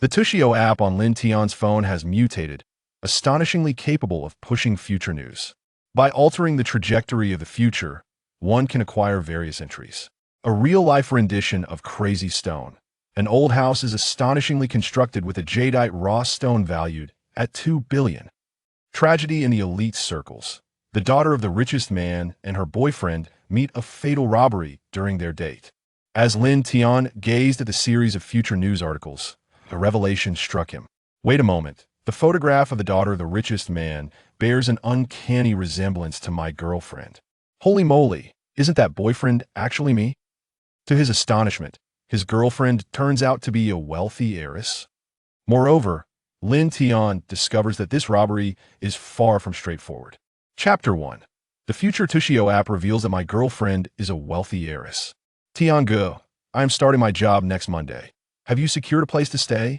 The Tushio app on Lin Tian's phone has mutated, astonishingly capable of pushing future news. By altering the trajectory of the future, one can acquire various entries. A real-life rendition of Crazy Stone. An old house is astonishingly constructed with a jadeite raw stone valued at 2 billion. Tragedy in the elite circles. The daughter of the richest man and her boyfriend meet a fatal robbery during their date. As Lin Tian gazed at the series of future news articles, a revelation struck him. Wait a moment. The photograph of the daughter of the richest man bears an uncanny resemblance to my girlfriend. Holy moly, isn't that boyfriend actually me? To his astonishment, his girlfriend turns out to be a wealthy heiress. Moreover, Lin Tian discovers that this robbery is far from straightforward. Chapter 1. The future Tushio app reveals that my girlfriend is a wealthy heiress. Tian go, I am starting my job next Monday. Have you secured a place to stay?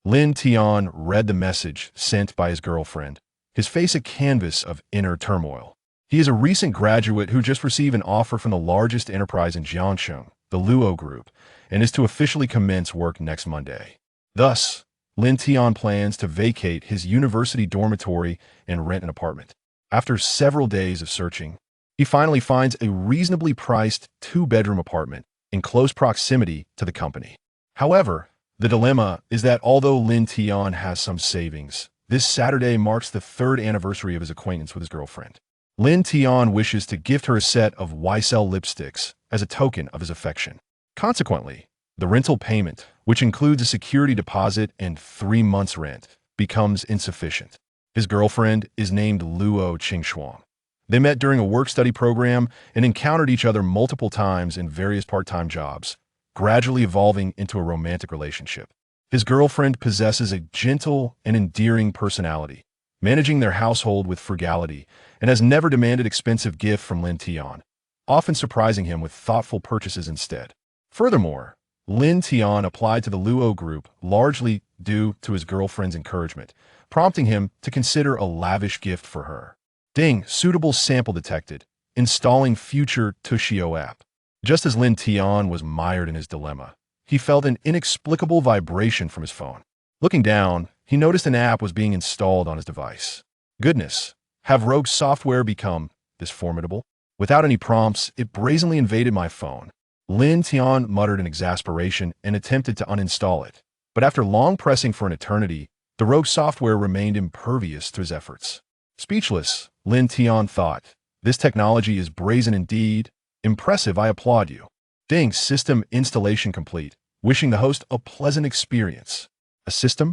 Lin Tian read the message sent by his girlfriend, his face a canvas of inner turmoil. He is a recent graduate who just received an offer from the largest enterprise in Jiangsheng, the Luo Group, and is to officially commence work next Monday. Thus, Lin Tian plans to vacate his university dormitory and rent an apartment. After several days of searching, he finally finds a reasonably priced 2-bedroom apartment in close proximity to the company. However, the dilemma is that although Lin Tian has some savings, this Saturday marks the 3rd anniversary of his acquaintance with his girlfriend. Lin Tian wishes to gift her a set of YSL lipsticks as a token of his affection. Consequently, the rental payment, which includes a security deposit and 3 months' rent, becomes insufficient. His girlfriend is named Luo Qingshuang. They met during a work-study program and encountered each other multiple times in various part-time jobs, gradually evolving into a romantic relationship. His girlfriend possesses a gentle and endearing personality, managing their household with frugality, and has never demanded expensive gifts from Lin Tian, often surprising him with thoughtful purchases instead. Furthermore, Lin Tian applied to the Luo Group largely due to his girlfriend's encouragement, prompting him to consider a lavish gift for her. Ding, suitable sample detected. Installing future Tushio app. Just as Lin Tian was mired in his dilemma, he felt an inexplicable vibration from his phone. Looking down, he noticed an app was being installed on his device. Goodness, have rogue software become this formidable? Without any prompts, it brazenly invaded my phone. Lin Tian muttered in exasperation and attempted to uninstall it. But after long pressing for an eternity, the rogue software remained impervious to his efforts. Speechless, Lin Tian thought, this technology is brazen indeed. Impressive, I applaud you. Ding, system installation complete. Wishing the host a pleasant experience. A system?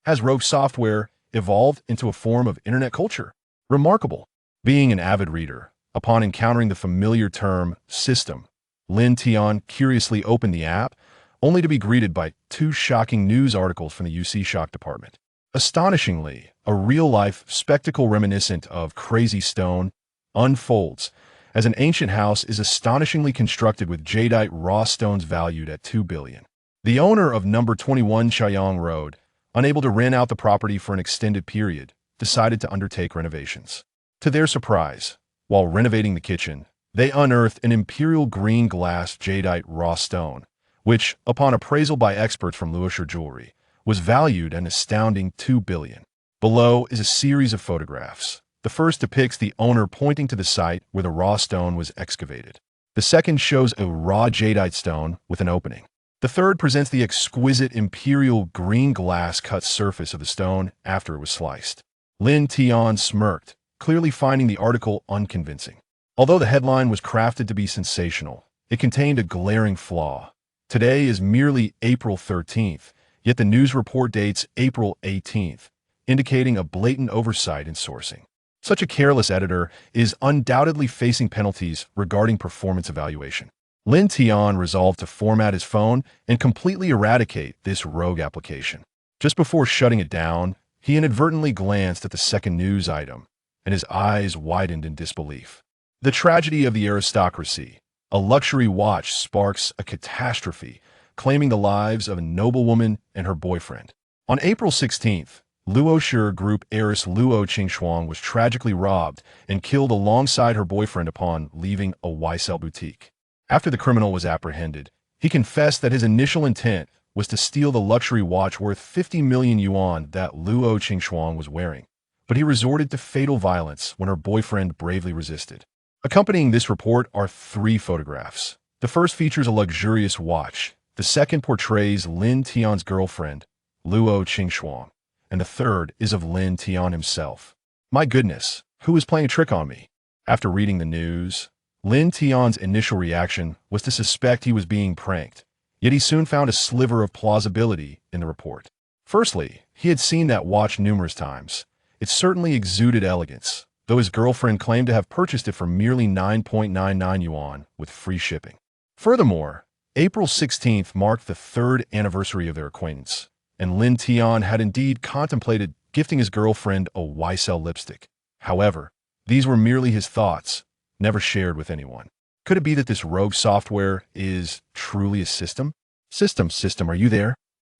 Has rogue software evolved into a form of internet culture? Remarkable. Being an avid reader, upon encountering the familiar term system, Lin Tian curiously opened the app, only to be greeted by 2 shocking news articles from the UC Shock department. Astonishingly, a real-life spectacle reminiscent of Crazy Stone unfolds, as an ancient house is astonishingly constructed with jadeite raw stones valued at 2 billion. The owner of number 21 Chaiyang Road, unable to rent out the property for an extended period, decided to undertake renovations. To their surprise, while renovating the kitchen, they unearthed an imperial green glass jadeite raw stone, which, upon appraisal by experts from Luosher Jewelry, was valued an astounding 2 billion. Below is a series of photographs. The first depicts the owner pointing to the site where the raw stone was excavated. The second shows a raw jadeite stone with an opening. The third presents the exquisite imperial green glass cut surface of the stone after it was sliced. Lin Tian smirked, clearly finding the article unconvincing. Although the headline was crafted to be sensational, it contained a glaring flaw. Today is merely April 13th, yet the news report dates April 18th, indicating a blatant oversight in sourcing. Such a careless editor is undoubtedly facing penalties regarding performance evaluation. Lin Tian resolved to format his phone and completely eradicate this rogue application. Just before shutting it down, he inadvertently glanced at the second news item, and his eyes widened in disbelief. The tragedy of the aristocracy. A luxury watch sparks a catastrophe, claiming the lives of a noblewoman and her boyfriend. On April 16th, Luosher Group heiress Luo Qingshuang was tragically robbed and killed alongside her boyfriend upon leaving a YSL boutique. After the criminal was apprehended, he confessed that his initial intent was to steal the luxury watch worth 50 million yuan that Luo Qingxuang was wearing, but he resorted to fatal violence when her boyfriend bravely resisted. Accompanying this report are 3 photographs. The first features a luxurious watch, the second portrays Lin Tian's girlfriend, Luo Qingxuang, and the third is of Lin Tian himself. My goodness, who is playing a trick on me? After reading the news, Lin Tian's initial reaction was to suspect he was being pranked, yet he soon found a sliver of plausibility in the report. Firstly, he had seen that watch numerous times. It certainly exuded elegance, though his girlfriend claimed to have purchased it for merely 9.99 yuan with free shipping. Furthermore, April 16th marked the 3rd anniversary of their acquaintance, and Lin Tian had indeed contemplated gifting his girlfriend a YSL lipstick. However, these were merely his thoughts, never shared with anyone. Could it be that this rogue software is truly a system? System, are you there?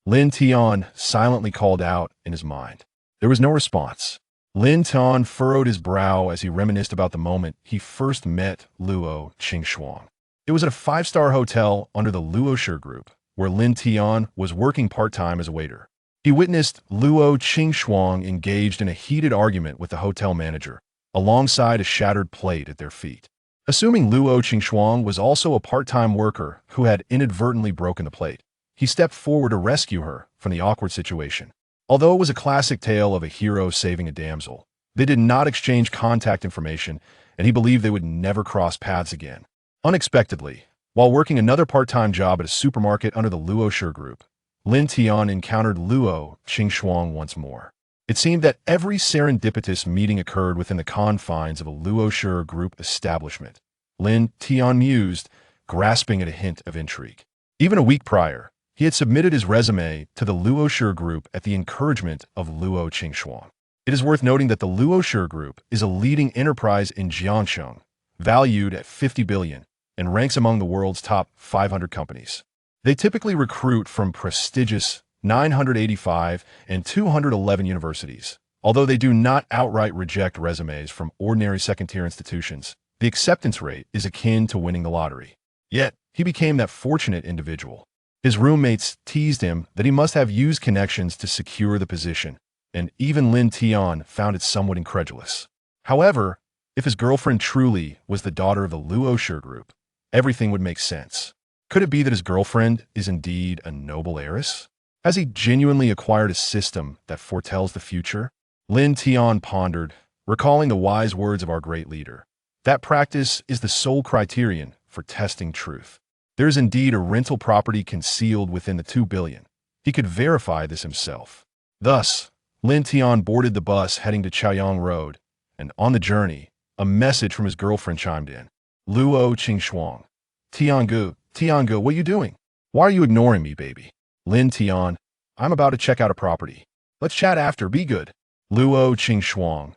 Lin Tian silently called out in his mind. There was no response. Lin Tian furrowed his brow as he reminisced about the moment he first met Luo Qingxuang. It was at a 5-star hotel under the Luo Group, where Lin Tian was working part-time as a waiter. He witnessed Luo Qingxuang engaged in a heated argument with the hotel manager, alongside a shattered plate at their feet. Assuming Luo Qingxuang was also a part-time worker who had inadvertently broken the plate, he stepped forward to rescue her from the awkward situation. Although it was a classic tale of a hero saving a damsel, they did not exchange contact information, and he believed they would never cross paths again. Unexpectedly, while working another part-time job at a supermarket under the Luo Group, Lin Tian encountered Luo Qingxuang once more. It seemed that every serendipitous meeting occurred within the confines of a Luo Group establishment. Lin Tian mused, grasping at a hint of intrigue. Even a week prior, he had submitted his resume to the Luo Group at the encouragement of Luo Qingxuang. It is worth noting that the Luo Group is a leading enterprise in Jiangsheng, valued at 50 billion, and ranks among the world's top 500 companies. They typically recruit from prestigious 985 and 211 universities. Although they do not outright reject resumes from ordinary second-tier institutions, the acceptance rate is akin to winning the lottery. Yet, he became that fortunate individual. His roommates teased him that he must have used connections to secure the position, and even Lin Tian found it somewhat incredulous. However, if his girlfriend truly was the daughter of the Luo Group, everything would make sense. Could it be that his girlfriend is indeed a noble heiress? Has he genuinely acquired a system that foretells the future? Lin Tian pondered, recalling the wise words of our great leader. That practice is the sole criterion for testing truth. There is indeed a rental property concealed within the 2 billion. He could verify this himself. Thus, Lin Tian boarded the bus heading to Chaoyang Road, and on the journey, a message from his girlfriend chimed in. Luo Qingxuang. Tiangu, what are you doing? Why are you ignoring me, baby? Lin Tian, I'm about to check out a property. Let's chat after, be good. Luo Qingxuang.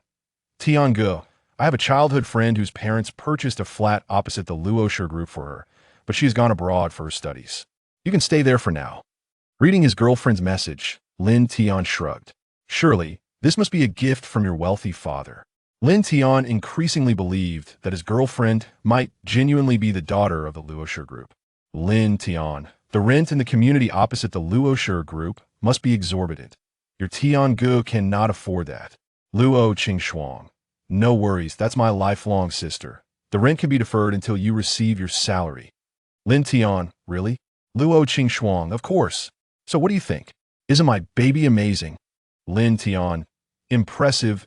Tiangu, I have a childhood friend whose parents purchased a flat opposite the Luo Group for her, but she's gone abroad for her studies. You can stay there for now. Reading his girlfriend's message, Lin Tian shrugged. Surely, this must be a gift from your wealthy father. Lin Tian increasingly believed that his girlfriend might genuinely be the daughter of the Luo Group. Lin Tian, the rent in the community opposite the Luo Group must be exorbitant. Your Tiangu cannot afford that. Luo Qingxuang. No worries, that's my lifelong sister. The rent can be deferred until you receive your salary. Lin Tian, really? Luo Qingxuang, of course. So what do you think? Isn't my baby amazing? Lin Tian, impressive,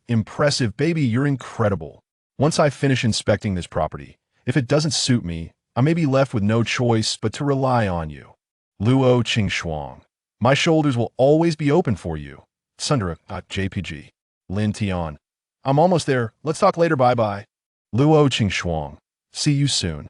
baby, you're incredible. Once I finish inspecting this property, if it doesn't suit me, I may be left with no choice but to rely on you. Luo Qingxuang, my shoulders will always be open for you. Sundara, JPG. Lin Tian, I'm almost there. Let's talk later, bye-bye. Luo Qingxuang, see you soon.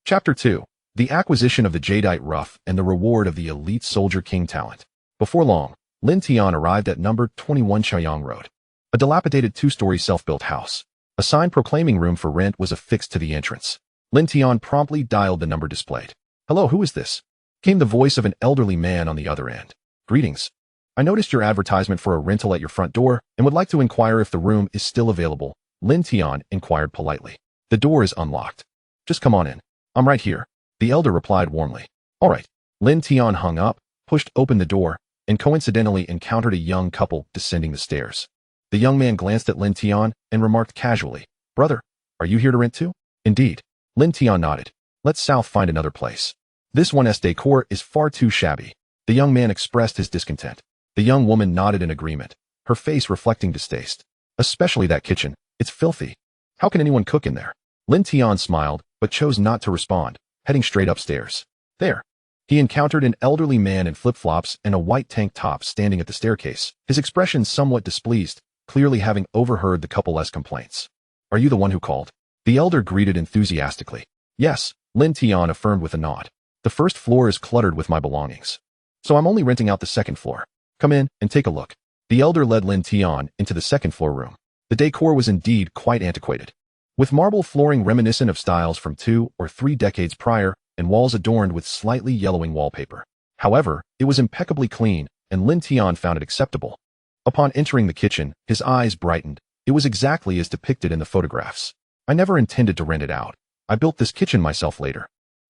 Chapter 2. The acquisition of the Jadeite Ruff and the reward of the elite soldier king talent. Before long, Lin Tian arrived at number 21 Chaoyang Road, a dilapidated 2-story self-built house. A sign proclaiming room for rent was affixed to the entrance. Lin Tian promptly dialed the number displayed. Hello, who is this? Came the voice of an elderly man on the other end. Greetings. I noticed your advertisement for a rental at your front door and would like to inquire if the room is still available. Lin Tian inquired politely. The door is unlocked. Just come on in. I'm right here. The elder replied warmly. All right. Lin Tian hung up, pushed open the door, and coincidentally encountered a young couple descending the stairs. The young man glanced at Lin Tian and remarked casually, "Brother, are you here to rent too?" "Indeed." Lin Tian nodded. "Let's South find another place. This one's decor is far too shabby." The young man expressed his discontent. The young woman nodded in agreement, her face reflecting distaste. "Especially that kitchen. It's filthy. How can anyone cook in there?" Lin Tian smiled, but chose not to respond, heading straight upstairs. There, he encountered an elderly man in flip-flops and a white tank top standing at the staircase, his expression somewhat displeased, clearly having overheard the couple's complaints. "Are you the one who called?" The elder greeted enthusiastically. "Yes," Lin Tian affirmed with a nod. "The first floor is cluttered with my belongings, so I'm only renting out the second floor. Come in and take a look." The elder led Lin Tian into the second floor room. The decor was indeed quite antiquated, with marble flooring reminiscent of styles from 2 or 3 decades prior and walls adorned with slightly yellowing wallpaper. However, it was impeccably clean, and Lin Tian found it acceptable. Upon entering the kitchen, his eyes brightened. It was exactly as depicted in the photographs. "I never intended to rent it out. I built this kitchen myself later,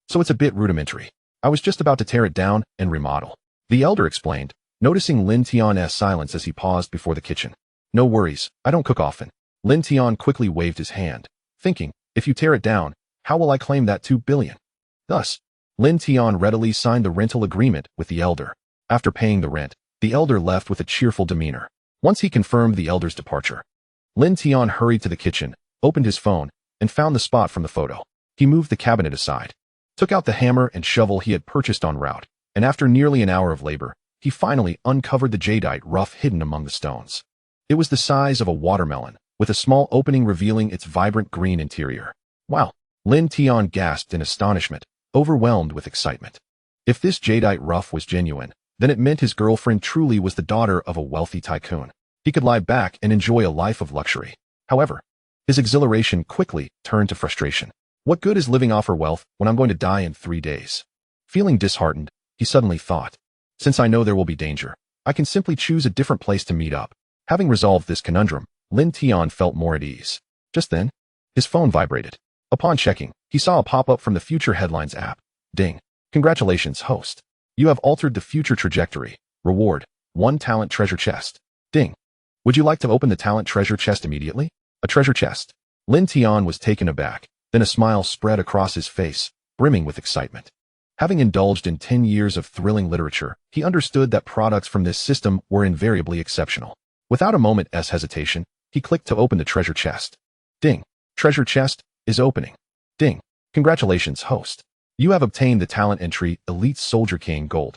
so it's a bit rudimentary. I was just about to tear it down and remodel," the elder explained, noticing Lin Tian's silence as he paused before the kitchen. "No worries, I don't cook often." Lin Tian quickly waved his hand, thinking, "If you tear it down, how will I claim that 2 billion? Thus, Lin Tian readily signed the rental agreement with the elder. After paying the rent, the elder left with a cheerful demeanor. Once he confirmed the elder's departure, Lin Tian hurried to the kitchen, opened his phone, and found the spot from the photo. He moved the cabinet aside, took out the hammer and shovel he had purchased en route, and after nearly an hour of labor, he finally uncovered the jadeite rough hidden among the stones. It was the size of a watermelon, with a small opening revealing its vibrant green interior. "Wow!" Lin Tian gasped in astonishment, overwhelmed with excitement. If this jadeite rough was genuine, then it meant his girlfriend truly was the daughter of a wealthy tycoon. He could lie back and enjoy a life of luxury. However, his exhilaration quickly turned to frustration. What good is living off her wealth when I'm going to die in 3 days? Feeling disheartened, he suddenly thought, "Since I know there will be danger, I can simply choose a different place to meet up." Having resolved this conundrum, Lin Tian felt more at ease. Just then, his phone vibrated. Upon checking, he saw a pop-up from the Future Headlines app. Ding. "Congratulations, host. You have altered the future trajectory. Reward, 1 talent treasure chest." Ding. "Would you like to open the talent treasure chest immediately?" A treasure chest. Lin Tian was taken aback, then a smile spread across his face, brimming with excitement. Having indulged in 10 years of thrilling literature, he understood that products from this system were invariably exceptional. Without a moment's hesitation, he clicked to open the treasure chest. Ding. "Treasure chest is opening." Ding. "Congratulations, host. You have obtained the talent entry Elite Soldier King Gold."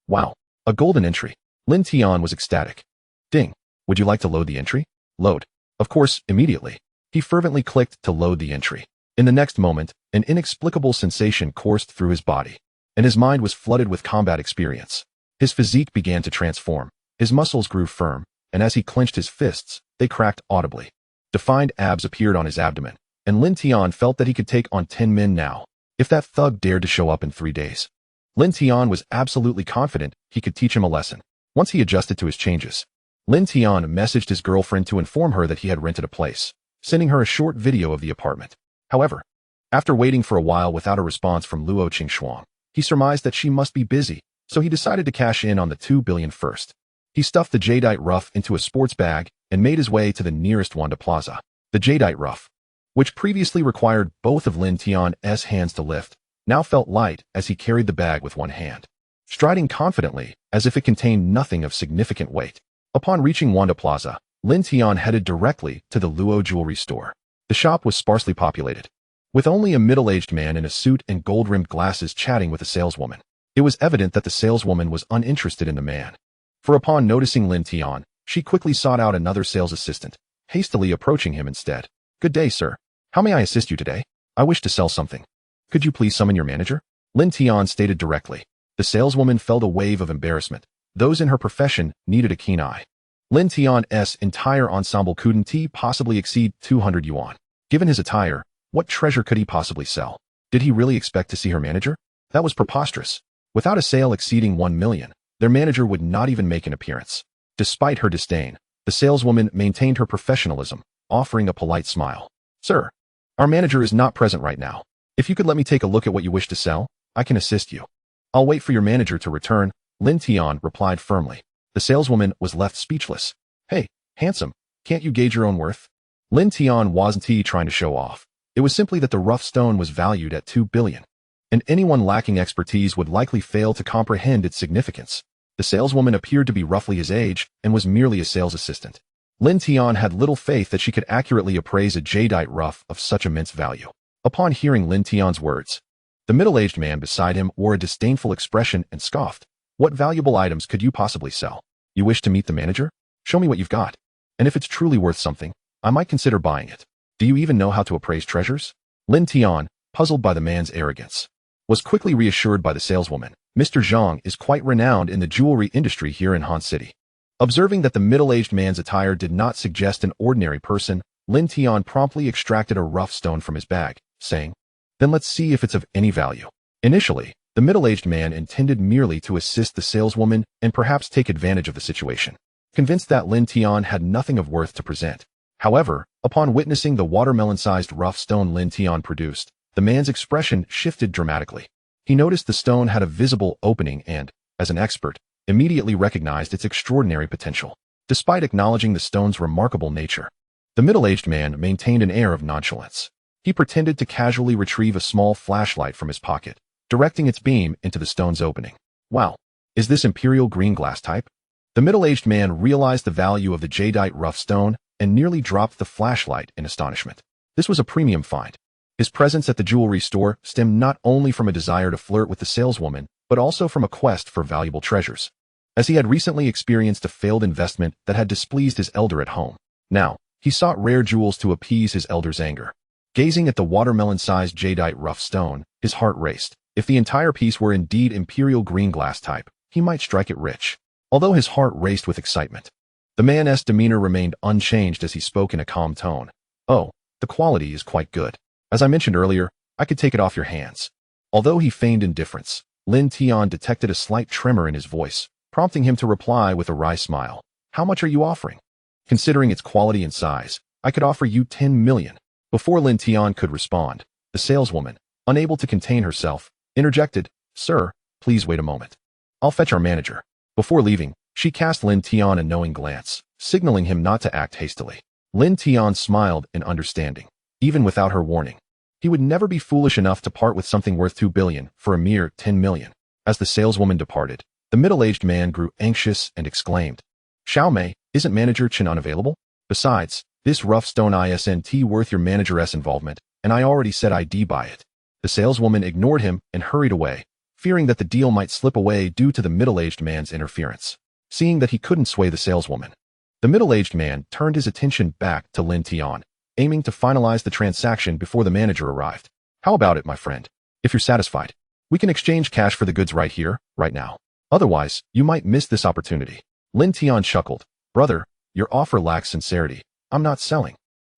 Wow. A golden entry. Lin Tian was ecstatic. Ding. "Would you like to load the entry?" Load. Of course, immediately. He fervently clicked to load the entry. In the next moment, an inexplicable sensation coursed through his body, and his mind was flooded with combat experience. His physique began to transform. His muscles grew firm, and as he clenched his fists, they cracked audibly. Defined abs appeared on his abdomen, and Lin Tian felt that he could take on 10 men now, if that thug dared to show up in 3 days. Lin Tian was absolutely confident he could teach him a lesson. Once he adjusted to his changes, Lin Tian messaged his girlfriend to inform her that he had rented a place, sending her a short video of the apartment. However, after waiting for a while without a response from Luo Qingxuang, he surmised that she must be busy, so he decided to cash in on the 2 billion first. He stuffed the jadeite rough into a sports bag and made his way to the nearest Wanda Plaza. The jadeite rough, which previously required both of Lin Tian's hands to lift, now felt light as he carried the bag with one hand, striding confidently as if it contained nothing of significant weight. Upon reaching Wanda Plaza, Lin Tian headed directly to the Luo jewelry store. The shop was sparsely populated, with only a middle-aged man in a suit and gold-rimmed glasses chatting with a saleswoman. It was evident that the saleswoman was uninterested in the man, for upon noticing Lin Tian, she quickly sought out another sales assistant, hastily approaching him instead. "Good day, sir. How may I assist you today? I wish to sell something. Could you please summon your manager?" Lin Tian stated directly. The saleswoman felt a wave of embarrassment. Those in her profession needed a keen eye. Lin Tian's entire ensemble couldn't possibly exceed 200 yuan. Given his attire, what treasure could he possibly sell? Did he really expect to see her manager? That was preposterous. Without a sale exceeding 1 million, their manager would not even make an appearance. Despite her disdain, the saleswoman maintained her professionalism, offering a polite smile. "Sir, our manager is not present right now. If you could let me take a look at what you wish to sell, I can assist you. I'll wait for your manager to return, Lin Tian replied firmly. The saleswoman was left speechless. Hey, handsome, can't you gauge your own worth? Lin Tian wasn't trying to show off. It was simply that the rough stone was valued at 2 billion. And anyone lacking expertise would likely fail to comprehend its significance. The saleswoman appeared to be roughly his age and was merely a sales assistant. Lin Tian had little faith that she could accurately appraise a jadeite rough of such immense value. Upon hearing Lin Tian's words, the middle-aged man beside him wore a disdainful expression and scoffed. What valuable items could you possibly sell? You wish to meet the manager? Show me what you've got. And if it's truly worth something, I might consider buying it. Do you even know how to appraise treasures? Lin Tian, puzzled by the man's arrogance, was quickly reassured by the saleswoman. Mr. Zhang is quite renowned in the jewelry industry here in Han City. Observing that the middle-aged man's attire did not suggest an ordinary person, Lin Tian promptly extracted a rough stone from his bag, saying, "Then let's see if it's of any value." Initially, the middle-aged man intended merely to assist the saleswoman and perhaps take advantage of the situation, convinced that Lin Tian had nothing of worth to present. However, upon witnessing the watermelon-sized rough stone Lin Tian produced, the man's expression shifted dramatically. He noticed the stone had a visible opening and, as an expert, immediately recognized its extraordinary potential. Despite acknowledging the stone's remarkable nature, the middle-aged man maintained an air of nonchalance. He pretended to casually retrieve a small flashlight from his pocket, directing its beam into the stone's opening. Wow, is this imperial green glass type? The middle-aged man realized the value of the jadeite rough stone and nearly dropped the flashlight in astonishment. This was a premium find. His presence at the jewelry store stemmed not only from a desire to flirt with the saleswoman, but also from a quest for valuable treasures, as he had recently experienced a failed investment that had displeased his elder at home. Now, he sought rare jewels to appease his elder's anger. Gazing at the watermelon-sized jadeite rough stone, his heart raced. If the entire piece were indeed imperial green glass type, he might strike it rich. Although his heart raced with excitement, the man's demeanor remained unchanged as he spoke in a calm tone. "Oh, the quality is quite good. As I mentioned earlier, I could take it off your hands." Although he feigned indifference, Lin Tian detected a slight tremor in his voice, prompting him to reply with a wry smile. "How much are you offering?" "Considering its quality and size, I could offer you 10 million. Before Lin Tian could respond, the saleswoman, unable to contain herself, interjected, "Sir, please wait a moment. I'll fetch our manager." Before leaving, she cast Lin Tian a knowing glance, signaling him not to act hastily. Lin Tian smiled in understanding. Even without her warning, he would never be foolish enough to part with something worth 2 billion for a mere 10 million. As the saleswoman departed, the middle-aged man grew anxious and exclaimed, "Xiaomei, isn't Manager Chen unavailable? Besides, this rough stone isn't worth your manager's involvement, and I already said I'd buy it." The saleswoman ignored him and hurried away, fearing that the deal might slip away due to the middle-aged man's interference. Seeing that he couldn't sway the saleswoman, the middle-aged man turned his attention back to Lin Tian, aiming to finalize the transaction before the manager arrived. "How about it, my friend? If you're satisfied, we can exchange cash for the goods right here, right now. Otherwise, you might miss this opportunity." Lin Tian chuckled. "Brother, your offer lacks sincerity. I'm not selling."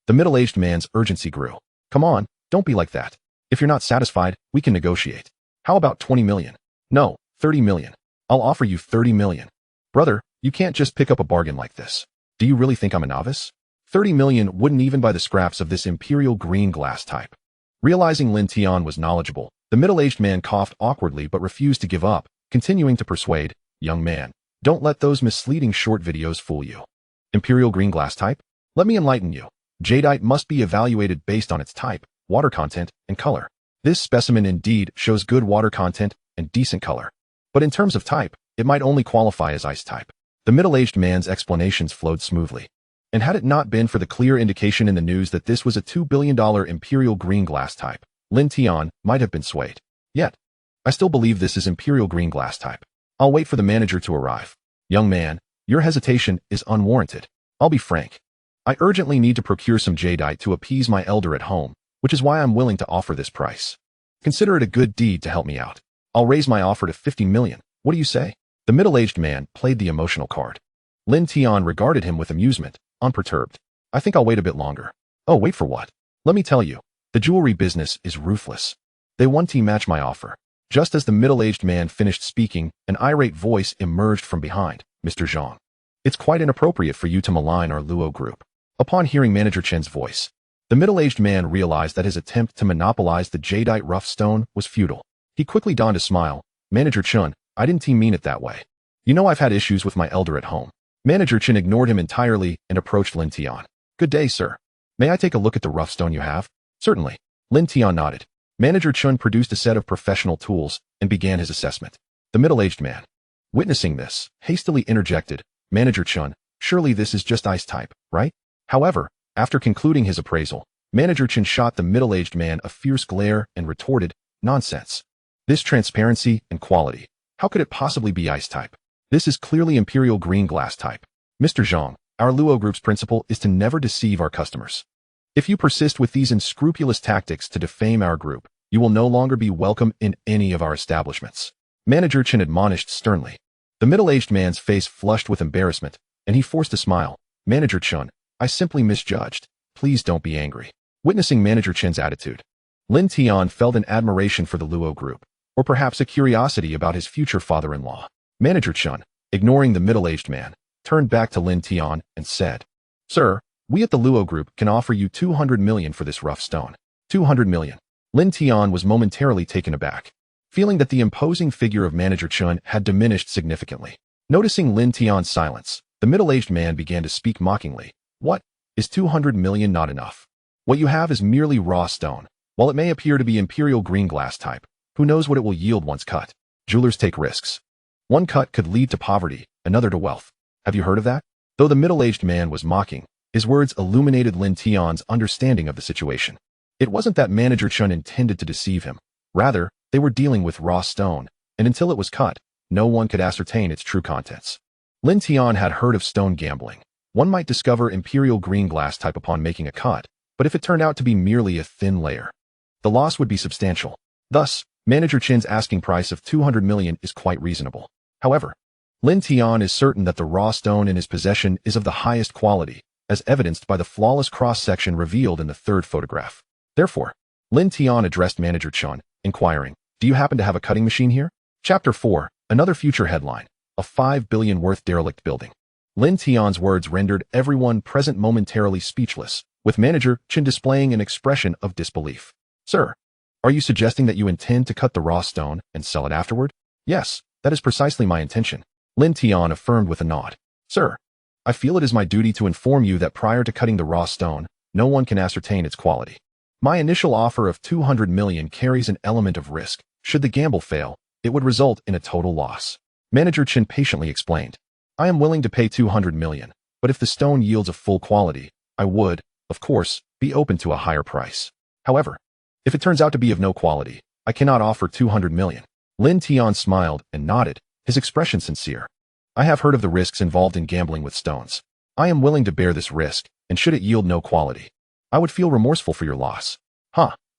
The middle-aged man's urgency grew. "Come on, don't be like that. If you're not satisfied, we can negotiate. How about 20 million? No, 30 million. I'll offer you 30 million. Brother, you can't just pick up a bargain like this. Do you really think I'm a novice? 30 million wouldn't even buy the scraps of this imperial green glass type." Realizing Lin Tian was knowledgeable, the middle-aged man coughed awkwardly but refused to give up, continuing to persuade, "Young man, don't let those misleading short videos fool you. Imperial green glass type? Let me enlighten you. Jadeite must be evaluated based on its type, water content, and color. This specimen indeed shows good water content and decent color. But in terms of type, it might only qualify as ice type." The middle-aged man's explanations flowed smoothly. And had it not been for the clear indication in the news that this was a $2 billion imperial green glass type, Lin Tian might have been swayed. Yet, I still believe this is imperial green glass type. I'll wait for the manager to arrive. Young man, your hesitation is unwarranted. I'll be frank. I urgently need to procure some jadeite to appease my elder at home, which is why I'm willing to offer this price. Consider it a good deed to help me out. I'll raise my offer to 50 million. What do you say? The middle-aged man played the emotional card. Lin Tian regarded him with amusement, unperturbed. "I think I'll wait a bit longer." "Oh, wait for what? Let me tell you, the jewelry business is ruthless. They want to match my offer." Just as the middle-aged man finished speaking, an irate voice emerged from behind. "Mr. Zhang, it's quite inappropriate for you to malign our Luo group." Upon hearing Manager Chen's voice, the middle-aged man realized that his attempt to monopolize the jadeite rough stone was futile. He quickly donned a smile. "Manager Chen, I didn't mean it that way. You know I've had issues with my elder at home. Manager Chen ignored him entirely and approached Lin Tian. Good day, sir. May I take a look at the rough stone you have? Certainly. Lin Tian nodded. Manager Chen produced a set of professional tools and began his assessment. The middle-aged man, witnessing this, hastily interjected, Manager Chen, surely this is just ice type, right? However, after concluding his appraisal, Manager Chen shot the middle-aged man a fierce glare and retorted, nonsense. This transparency and quality, how could it possibly be ice type? This is clearly imperial green glass type. Mr. Zhang, our Luo Group's principle is to never deceive our customers. If you persist with these unscrupulous tactics to defame our group, you will no longer be welcome in any of our establishments. Manager Chen admonished sternly. The middle-aged man's face flushed with embarrassment, and he forced a smile. Manager Chen, I simply misjudged. Please don't be angry. Witnessing Manager Chen's attitude, Lin Tian felt an admiration for the Luo Group, or perhaps a curiosity about his future father-in-law. Manager Chen, ignoring the middle-aged man, turned back to Lin Tian and said, Sir, we at the Luo Group can offer you 200 million for this rough stone. 200 million. Lin Tian was momentarily taken aback, feeling that the imposing figure of Manager Chen had diminished significantly. Noticing Lin Tian's silence, the middle-aged man began to speak mockingly. What? Is 200 million not enough? What you have is merely raw stone. While it may appear to be imperial green glass type, who knows what it will yield once cut? Jewelers take risks. One cut could lead to poverty, another to wealth. Have you heard of that? Though the middle-aged man was mocking, his words illuminated Lin Tian's understanding of the situation. It wasn't that Manager Chen intended to deceive him. Rather, they were dealing with raw stone, and until it was cut, no one could ascertain its true contents. Lin Tian had heard of stone gambling. One might discover imperial green glass type upon making a cut, but if it turned out to be merely a thin layer, the loss would be substantial. Thus, Manager Chen's asking price of 200 million is quite reasonable. However, Lin Tian is certain that the raw stone in his possession is of the highest quality, as evidenced by the flawless cross-section revealed in the third photograph. Therefore, Lin Tian addressed Manager Chen, inquiring, Do you happen to have a cutting machine here? Chapter 4, another future headline, a 5 billion worth derelict building. Lin Tian's words rendered everyone present momentarily speechless, with Manager Chen displaying an expression of disbelief. Sir, are you suggesting that you intend to cut the raw stone and sell it afterward? Yes, that is precisely my intention. Lin Tian affirmed with a nod. Sir, I feel it is my duty to inform you that prior to cutting the raw stone, no one can ascertain its quality. My initial offer of 200 million carries an element of risk. Should the gamble fail, it would result in a total loss. Manager Chen patiently explained. I am willing to pay 200 million, but if the stone yields a full quality, I would, of course, be open to a higher price. However, if it turns out to be of no quality, I cannot offer 200 million. Lin Tian smiled and nodded, his expression sincere. I have heard of the risks involved in gambling with stones. I am willing to bear this risk, and should it yield no quality, I would feel remorseful for your loss.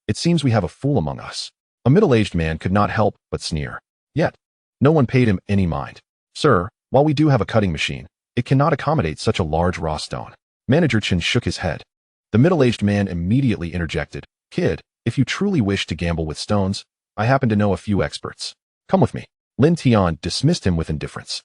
It seems we have a fool among us. A middle-aged man could not help but sneer. Yet, no one paid him any mind. Sir, while we do have a cutting machine, it cannot accommodate such a large raw stone. Manager Chen shook his head. The middle-aged man immediately interjected. Kid, if you truly wish to gamble with stones, I happen to know a few experts. Come with me. Lin Tian dismissed him with indifference.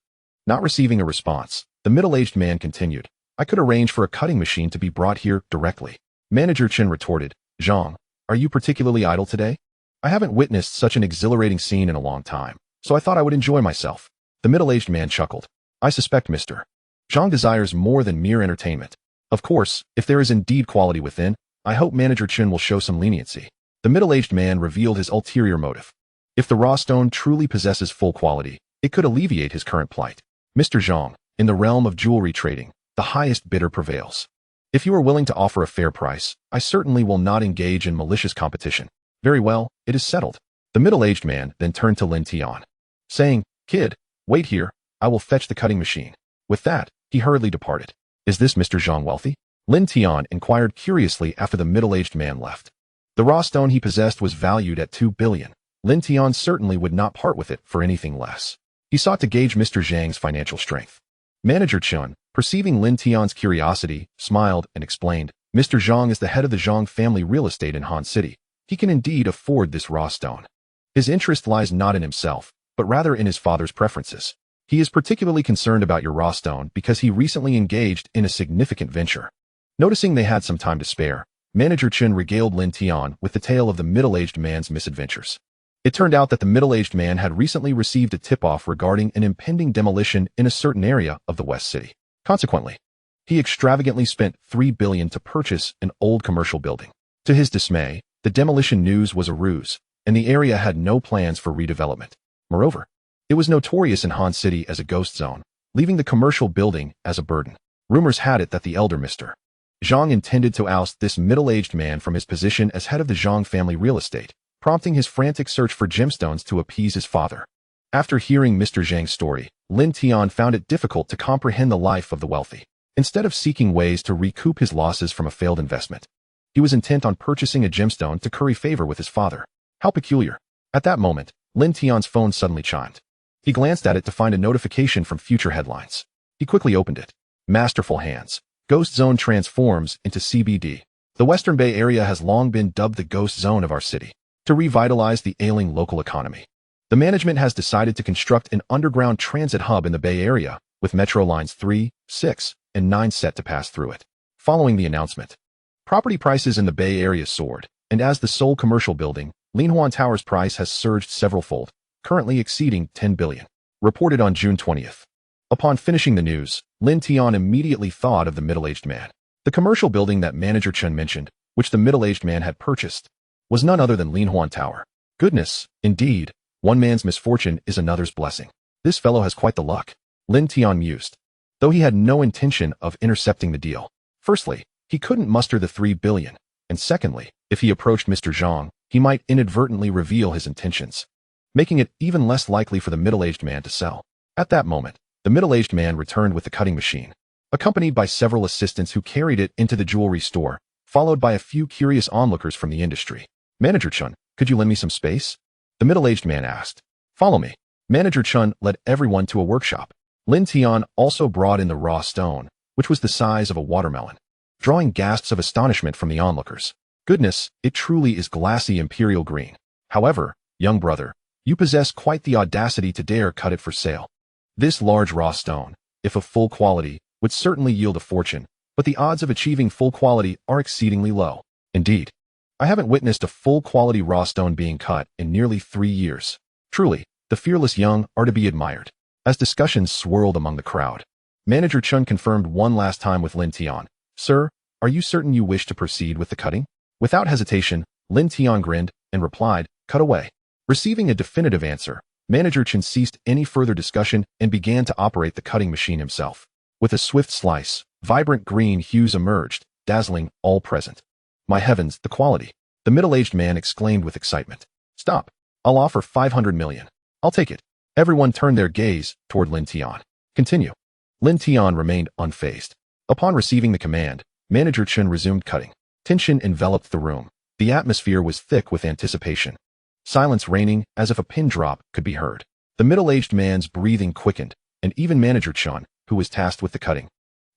Not receiving a response, the middle-aged man continued. I could arrange for a cutting machine to be brought here directly. Manager Chen retorted. Zhang, are you particularly idle today? I haven't witnessed such an exhilarating scene in a long time, so I thought I would enjoy myself. The middle-aged man chuckled. I suspect Mr. Zhang desires more than mere entertainment. Of course, if there is indeed quality within, I hope Manager Chen will show some leniency. The middle-aged man revealed his ulterior motive. If the raw stone truly possesses full quality, it could alleviate his current plight. Mr. Zhang, in the realm of jewelry trading, the highest bidder prevails. If you are willing to offer a fair price, I certainly will not engage in malicious competition. Very well, it is settled. The middle-aged man then turned to Lin Tian, saying, Kid, wait here, I will fetch the cutting machine. With that, he hurriedly departed. Is this Mr. Zhang wealthy? Lin Tian inquired curiously after the middle-aged man left. The raw stone he possessed was valued at 2 billion. Lin Tian certainly would not part with it for anything less. He sought to gauge Mr. Zhang's financial strength. Manager Chen, perceiving Lin Tian's curiosity, smiled and explained, Mr. Zhang is the head of the Zhang family real estate in Han City. He can indeed afford this raw stone. His interest lies not in himself, but rather in his father's preferences. He is particularly concerned about your raw stone because he recently engaged in a significant venture. Noticing they had some time to spare, Manager Chen regaled Lin Tian with the tale of the middle-aged man's misadventures. It turned out that the middle-aged man had recently received a tip-off regarding an impending demolition in a certain area of the West City. Consequently, he extravagantly spent $3 billion to purchase an old commercial building. To his dismay, the demolition news was a ruse, and the area had no plans for redevelopment. Moreover, it was notorious in Han City as a ghost zone, leaving the commercial building as a burden. Rumors had it that the elder Mr. Zhang intended to oust this middle-aged man from his position as head of the Zhang family real estate, prompting his frantic search for gemstones to appease his father. After hearing Mr. Zhang's story, Lin Tian found it difficult to comprehend the life of the wealthy. Instead of seeking ways to recoup his losses from a failed investment, he was intent on purchasing a gemstone to curry favor with his father. How peculiar. At that moment, Lin Tian's phone suddenly chimed. He glanced at it to find a notification from future headlines. He quickly opened it. Masterful hands. Ghost Zone transforms into CBD. The Western Bay Area has long been dubbed the ghost zone of our city. To revitalize the ailing local economy, the management has decided to construct an underground transit hub in the Bay Area, with Metro Lines 3, 6, and 9 set to pass through it. Following the announcement, property prices in the Bay Area soared, and as the sole commercial building, Linhuan Tower's price has surged several-fold, currently exceeding $10 billion. Reported on June 20th. Upon finishing the news, Lin Tian immediately thought of the middle-aged man. The commercial building that Manager Chen mentioned, which the middle-aged man had purchased, was none other than Linhuan Tower. Goodness, indeed, one man's misfortune is another's blessing. This fellow has quite the luck, Lin Tian mused, though he had no intention of intercepting the deal. Firstly, he couldn't muster the $3 billion, and secondly, if he approached Mr. Zhang, he might inadvertently reveal his intentions, making it even less likely for the middle-aged man to sell. At that moment, the middle-aged man returned with the cutting machine, accompanied by several assistants who carried it into the jewelry store, followed by a few curious onlookers from the industry. Manager Chun, could you lend me some space? The middle-aged man asked. Follow me. Manager Chun led everyone to a workshop. Lin Tian also brought in the raw stone, which was the size of a watermelon, drawing gasps of astonishment from the onlookers. Goodness, it truly is glassy imperial green. However, young brother, you possess quite the audacity to dare cut it for sale. This large raw stone, if of full quality, would certainly yield a fortune, but the odds of achieving full quality are exceedingly low. Indeed, I haven't witnessed a full-quality raw stone being cut in nearly 3 years. Truly, the fearless young are to be admired. As discussions swirled among the crowd, Manager Chun confirmed one last time with Lin Tian. Sir, are you certain you wish to proceed with the cutting? Without hesitation, Lin Tian grinned and replied, cut away. Receiving a definitive answer, Manager Chun ceased any further discussion and began to operate the cutting machine himself. With a swift slice, vibrant green hues emerged, dazzling all present. My heavens, the quality! The middle-aged man exclaimed with excitement. Stop. I'll offer 500 million. I'll take it. Everyone turned their gaze toward Lin Tian. Continue. Lin Tian remained unfazed. Upon receiving the command, Manager Chun resumed cutting. Tension enveloped the room. The atmosphere was thick with anticipation. Silence reigning as if a pin drop could be heard. The middle-aged man's breathing quickened, and even Manager Chun, who was tasked with the cutting,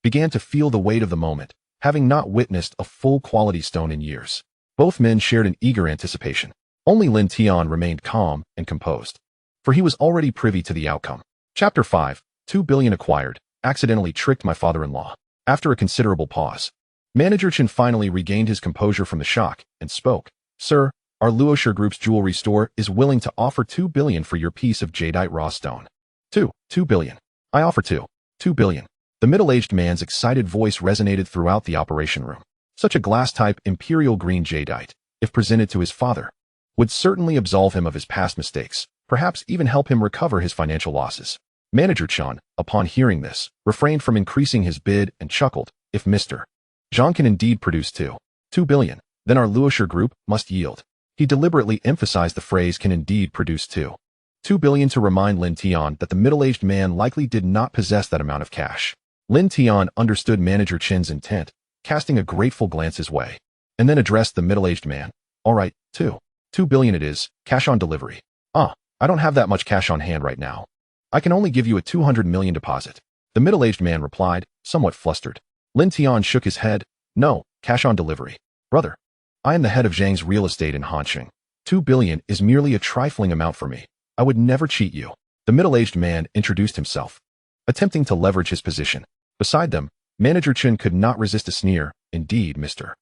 began to feel the weight of the moment, having not witnessed a full-quality stone in years. Both men shared an eager anticipation. Only Lin Tian remained calm and composed, for he was already privy to the outcome. Chapter 5, $2 billion acquired, accidentally tricked my father-in-law. After a considerable pause, Manager Chen finally regained his composure from the shock and spoke. Sir, our Luosher Group's jewelry store is willing to offer $2 billion for your piece of jadeite raw stone. $2 billion. I offer $2 billion. The middle-aged man's excited voice resonated throughout the operation room. Such a glass-type imperial green jadeite, if presented to his father, would certainly absolve him of his past mistakes, perhaps even help him recover his financial losses. Manager Chan, upon hearing this, refrained from increasing his bid and chuckled. If Mr. Zhang can indeed produce $2 billion, then our Luosher Group must yield. He deliberately emphasized the phrase can indeed produce $2 billion to remind Lin Tian that the middle-aged man likely did not possess that amount of cash. Lin Tian understood Manager Chen's intent, casting a grateful glance his way, and then addressed the middle-aged man. All right, $2 billion it is, cash on delivery. I don't have that much cash on hand right now. I can only give you a 200 million deposit. The middle-aged man replied, somewhat flustered. Lin Tian shook his head. No, cash on delivery. Brother, I am the head of Zhang's real estate in Hanxing. $2 billion is merely a trifling amount for me. I would never cheat you. The middle-aged man introduced himself, attempting to leverage his position. Beside them, Manager Chen could not resist a sneer. Indeed, Mr.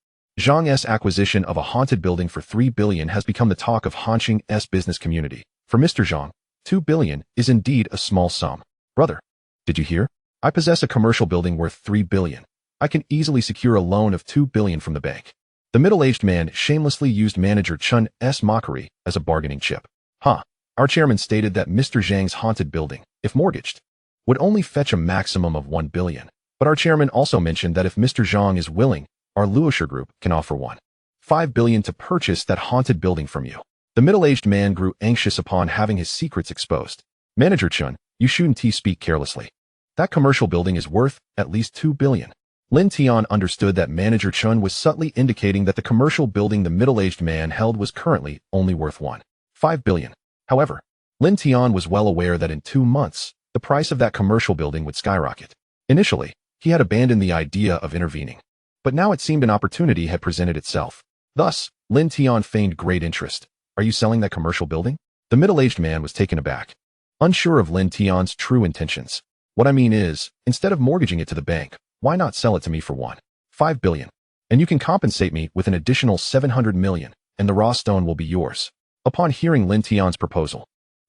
Zhang's acquisition of a haunted building for 3 billion has become the talk of Hanqing's business community. For Mr. Zhang, 2 billion is indeed a small sum. Brother, did you hear? I possess a commercial building worth 3 billion. I can easily secure a loan of 2 billion from the bank. The middle-aged man shamelessly used manager Chun's mockery as a bargaining chip. Our chairman stated that Mr. Zhang's haunted building, if mortgaged, would only fetch a maximum of 1 billion. But our chairman also mentioned that if Mr. Zhang is willing, our Luoshe group can offer 1.5 billion to purchase that haunted building from you. The middle-aged man grew anxious upon having his secrets exposed. Manager Chun, you shouldn't speak carelessly. That commercial building is worth at least 2 billion. Lin Tian understood that Manager Chun was subtly indicating that the commercial building the middle-aged man held was currently only worth 1.5 billion. However, Lin Tian was well aware that in 2 months, the price of that commercial building would skyrocket. Initially, he had abandoned the idea of intervening, but now it seemed an opportunity had presented itself. Thus, Lin Tian feigned great interest. Are you selling that commercial building? The middle-aged man was taken aback, unsure of Lin Tian's true intentions. What I mean is, instead of mortgaging it to the bank, why not sell it to me for 1.5 billion? And you can compensate me with an additional 700 million, and the raw stone will be yours. Upon hearing Lin Tian's proposal,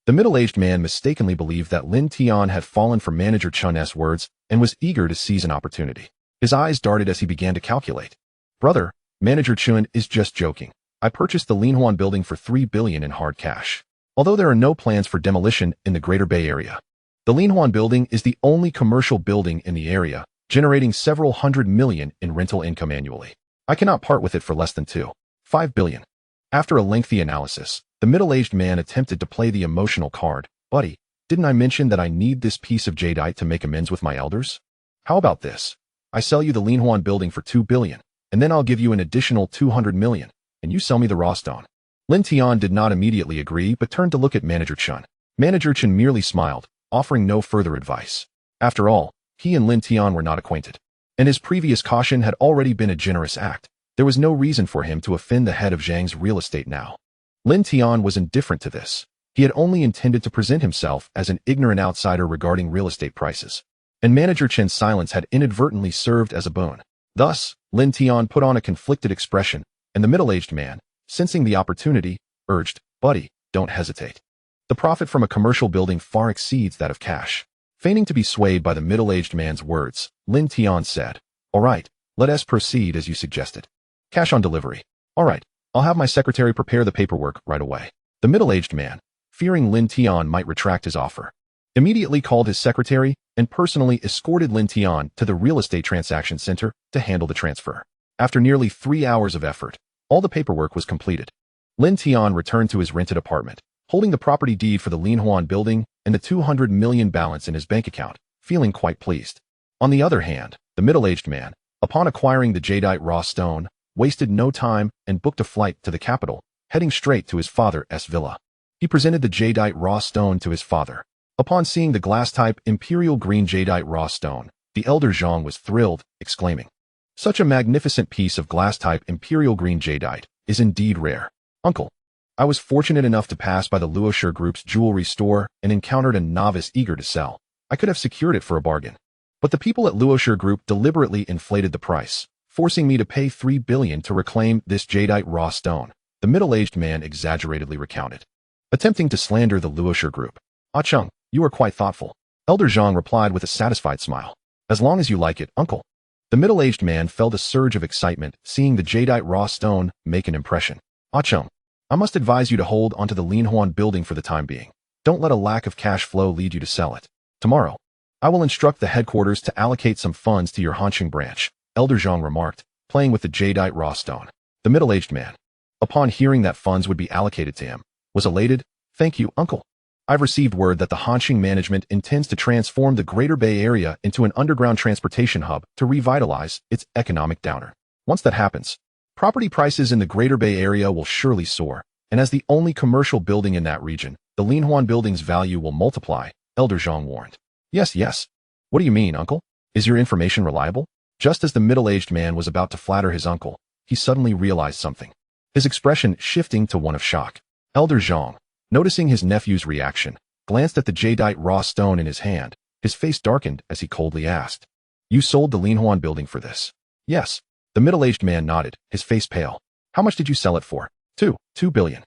the middle-aged man mistakenly believed that Lin Tian had fallen for Manager Chun's words and was eager to seize an opportunity. His eyes darted as he began to calculate. Brother, Manager Chun is just joking. I purchased the Linhuan building for 3 billion in hard cash. Although there are no plans for demolition in the Greater Bay Area, the Linhuan building is the only commercial building in the area, generating several hundred million in rental income annually. I cannot part with it for less than 2.5 billion. After a lengthy analysis, the middle-aged man attempted to play the emotional card. Buddy, didn't I mention that I need this piece of jadeite to make amends with my elders? How about this? I sell you the Linhuan building for 2 billion, and then I'll give you an additional 200 million, and you sell me the raw stone. Lin Tian did not immediately agree but turned to look at Manager Chun. Manager Chun merely smiled, offering no further advice. After all, he and Lin Tian were not acquainted, and his previous caution had already been a generous act. There was no reason for him to offend the head of Zhang's real estate now. Lin Tian was indifferent to this. He had only intended to present himself as an ignorant outsider regarding real estate prices, and Manager Chen's silence had inadvertently served as a boon. Thus, Lin Tian put on a conflicted expression, and the middle-aged man, sensing the opportunity, urged, Buddy, don't hesitate. The profit from a commercial building far exceeds that of cash. Feigning to be swayed by the middle-aged man's words, Lin Tian said, All right, let us proceed as you suggested. Cash on delivery. All right, I'll have my secretary prepare the paperwork right away. The middle-aged man, fearing Lin Tian might retract his offer, immediately called his secretary and personally escorted Lin Tian to the real estate transaction center to handle the transfer. After nearly 3 hours of effort, all the paperwork was completed. Lin Tian returned to his rented apartment, holding the property deed for the Linhuan building and the 200 million balance in his bank account, feeling quite pleased. On the other hand, the middle-aged man, upon acquiring the jadeite raw stone, wasted no time and booked a flight to the capital, heading straight to his father's villa. He presented the jadeite raw stone to his father. Upon seeing the glass-type imperial green jadeite raw stone, the elder Zhang was thrilled, exclaiming, Such a magnificent piece of glass-type imperial green jadeite is indeed rare. Uncle, I was fortunate enough to pass by the Luoshe Group's jewelry store and encountered a novice eager to sell. I could have secured it for a bargain. But the people at Luoshe Group deliberately inflated the price, forcing me to pay 3 billion to reclaim this jadeite raw stone, the middle-aged man exaggeratedly recounted, attempting to slander the Luoshe Group. Ah Chung, you are quite thoughtful. Elder Zhang replied with a satisfied smile. As long as you like it, uncle. The middle-aged man felt a surge of excitement, seeing the jadeite raw stone make an impression. Ah Chung, I must advise you to hold onto the Linhuan building for the time being. Don't let a lack of cash flow lead you to sell it. Tomorrow, I will instruct the headquarters to allocate some funds to your Hanqing branch, Elder Zhang remarked, playing with the jadeite raw stone. The middle-aged man, upon hearing that funds would be allocated to him, was elated. Thank you, uncle. I've received word that the Hanqing management intends to transform the Greater Bay Area into an underground transportation hub to revitalize its economic downer. Once that happens, property prices in the Greater Bay Area will surely soar, and as the only commercial building in that region, the Linhuan building's value will multiply, Elder Zhang warned. Yes. What do you mean, uncle? Is your information reliable? Just as the middle-aged man was about to flatter his uncle, he suddenly realized something, his expression shifting to one of shock. Elder Zhang, noticing his nephew's reaction, glanced at the jadeite raw stone in his hand. His face darkened as he coldly asked, You sold the Linhuan building for this? Yes. The middle-aged man nodded, his face pale. How much did you sell it for? 2 billion.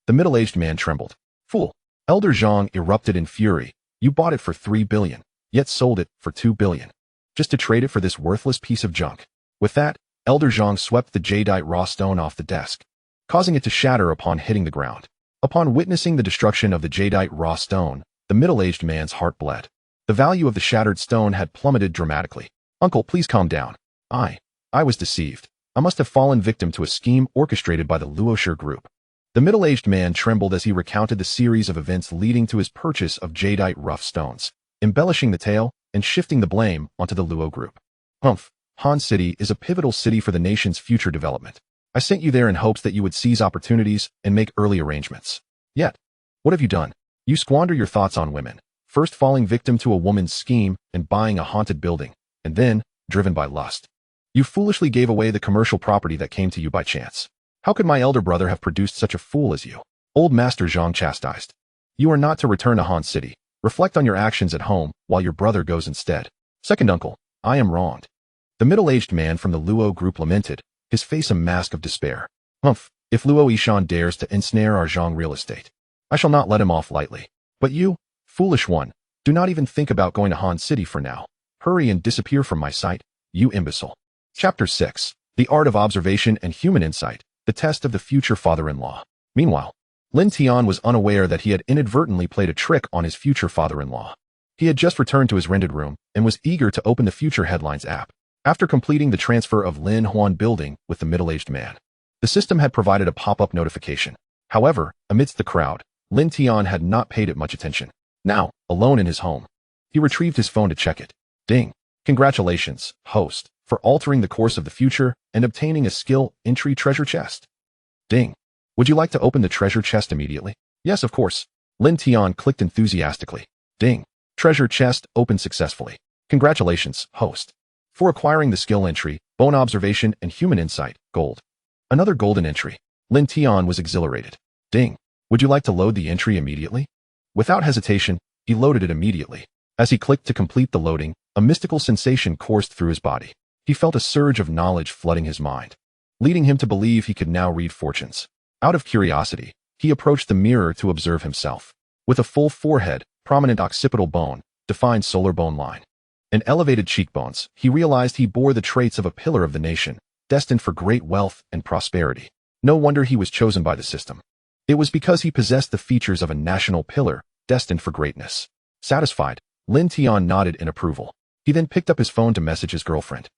The middle-aged man trembled. Fool. Elder Zhang erupted in fury. You bought it for 3 billion, yet sold it for 2 billion. Just to trade it for this worthless piece of junk. With that, Elder Zhang swept the jadeite raw stone off the desk, causing it to shatter upon hitting the ground. Upon witnessing the destruction of the jadeite raw stone, the middle-aged man's heart bled. The value of the shattered stone had plummeted dramatically. Uncle, please calm down. I was deceived. I must have fallen victim to a scheme orchestrated by the Luoshi group. The middle-aged man trembled as he recounted the series of events leading to his purchase of jadeite rough stones, embellishing the tale and shifting the blame onto the Luo group. Han City is a pivotal city for the nation's future development. I sent you there in hopes that you would seize opportunities and make early arrangements. Yet, what have you done? You squander your thoughts on women, first falling victim to a woman's scheme and buying a haunted building, and then, driven by lust, you foolishly gave away the commercial property that came to you by chance. How could my elder brother have produced such a fool as you? Old Master Zhang chastised. You are not to return to Han City. Reflect on your actions at home while your brother goes instead. Second uncle, I am wronged. The middle-aged man from the Luo group lamented, his face a mask of despair. If Luo Yishan dares to ensnare our Zhang real estate, I shall not let him off lightly. But you, foolish one, do not even think about going to Han City for now. Hurry and disappear from my sight, you imbecile. Chapter 6. The Art of Observation and Human Insight, the Test of the Future Father-in-Law. Meanwhile, Lin Tian was unaware that he had inadvertently played a trick on his future father-in-law. He had just returned to his rented room and was eager to open the Future Headlines app. After completing the transfer of Lin Huan building with the middle-aged man, the system had provided a pop-up notification. However, amidst the crowd, Lin Tian had not paid it much attention. Now, alone in his home, he retrieved his phone to check it. Ding. Congratulations, host, for altering the course of the future and obtaining a skill entry treasure chest. Ding. Would you like to open the treasure chest immediately? Yes, of course. Lin Tian clicked enthusiastically. Ding. Treasure chest opened successfully. Congratulations, host, for acquiring the skill entry, bone observation and human insight, gold. Another golden entry. Lin Tian was exhilarated. Ding. Would you like to load the entry immediately? Without hesitation, he loaded it immediately. As he clicked to complete the loading, a mystical sensation coursed through his body. He felt a surge of knowledge flooding his mind, leading him to believe he could now read fortunes. Out of curiosity, he approached the mirror to observe himself. With a full forehead, prominent occipital bone, defined solar bone line, and elevated cheekbones, he realized he bore the traits of a pillar of the nation, destined for great wealth and prosperity. No wonder he was chosen by the system. It was because he possessed the features of a national pillar, destined for greatness. Satisfied, Lin Tian nodded in approval. He then picked up his phone to message his girlfriend,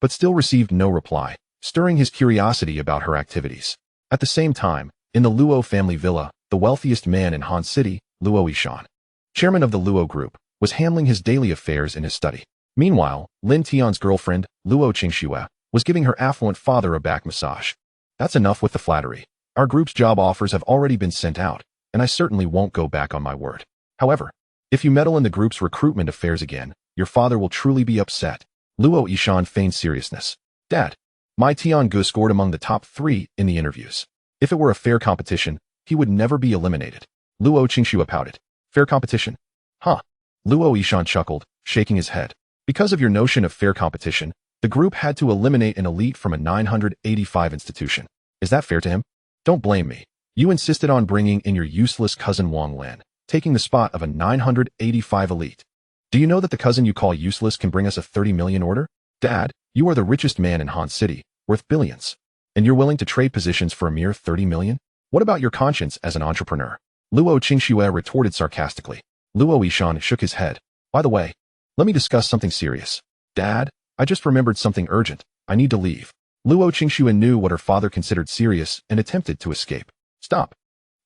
but still received no reply, stirring his curiosity about her activities. At the same time, in the Luo family villa, the wealthiest man in Han City, Luo Yishan, chairman of the Luo group, was handling his daily affairs in his study. Meanwhile, Lin Tian's girlfriend, Luo Qingxue, was giving her affluent father a back massage. That's enough with the flattery. Our group's job offers have already been sent out, and I certainly won't go back on my word. However, if you meddle in the group's recruitment affairs again, your father will truly be upset. Luo Yishan feigned seriousness. Dad, my Tiangu scored among the top 3 in the interviews. If it were a fair competition, he would never be eliminated. Luo Qingxue pouted. Fair competition? Huh. Luo Yishan chuckled, shaking his head. Because of your notion of fair competition, the group had to eliminate an elite from a 985 institution. Is that fair to him? Don't blame me. You insisted on bringing in your useless cousin Wang Lin, taking the spot of a 985 elite. Do you know that the cousin you call useless can bring us a 30 million order? Dad, you are the richest man in Han City, worth billions. And you're willing to trade positions for a mere 30 million? What about your conscience as an entrepreneur? Luo Qingxue retorted sarcastically. Luo Yishan shook his head. By the way, let me discuss something serious. Dad, I just remembered something urgent. I need to leave. Luo Qingxue knew what her father considered serious and attempted to escape. Stop.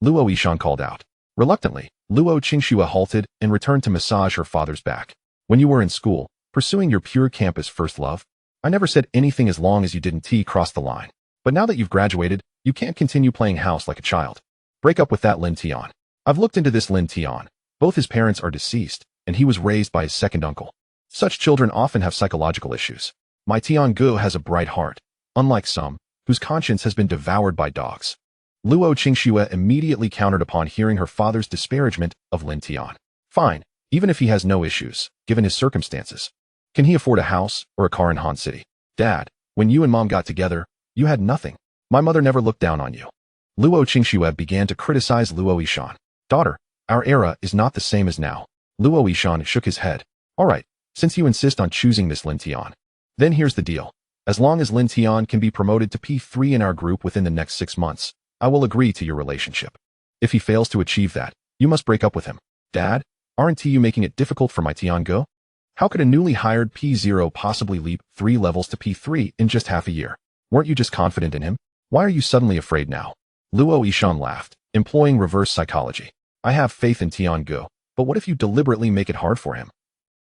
Luo Yishan called out. Reluctantly, Luo Qingxue halted and returned to massage her father's back. When you were in school, pursuing your pure campus first love, I never said anything as long as you didn't cross the line. But now that you've graduated, you can't continue playing house like a child. Break up with that Lin Tian. I've looked into this Lin Tian. Both his parents are deceased, and he was raised by his second uncle. Such children often have psychological issues. My Tiangu has a bright heart, unlike some, whose conscience has been devoured by dogs. Luo Qingxue immediately countered upon hearing her father's disparagement of Lin Tian. Fine, even if he has no issues, given his circumstances. Can he afford a house or a car in Han City? Dad, When you and Mom got together, you had nothing. My mother never looked down on you. Luo Qingxue began to criticize Luo Yishan. Daughter, our era is not the same as now. Luo Yishan shook his head. All right, since you insist on choosing this Lin Tian, then here's the deal. As long as Lin Tian can be promoted to P3 in our group within the next 6 months, I will agree to your relationship. If he fails to achieve that, you must break up with him. Dad, aren't you making it difficult for my Tiango? How could a newly hired P0 possibly leap 3 levels to P3 in just half a year? Weren't you just confident in him? Why are you suddenly afraid now? Luo Yishan laughed, employing reverse psychology. I have faith in Tiango, but what if you deliberately make it hard for him?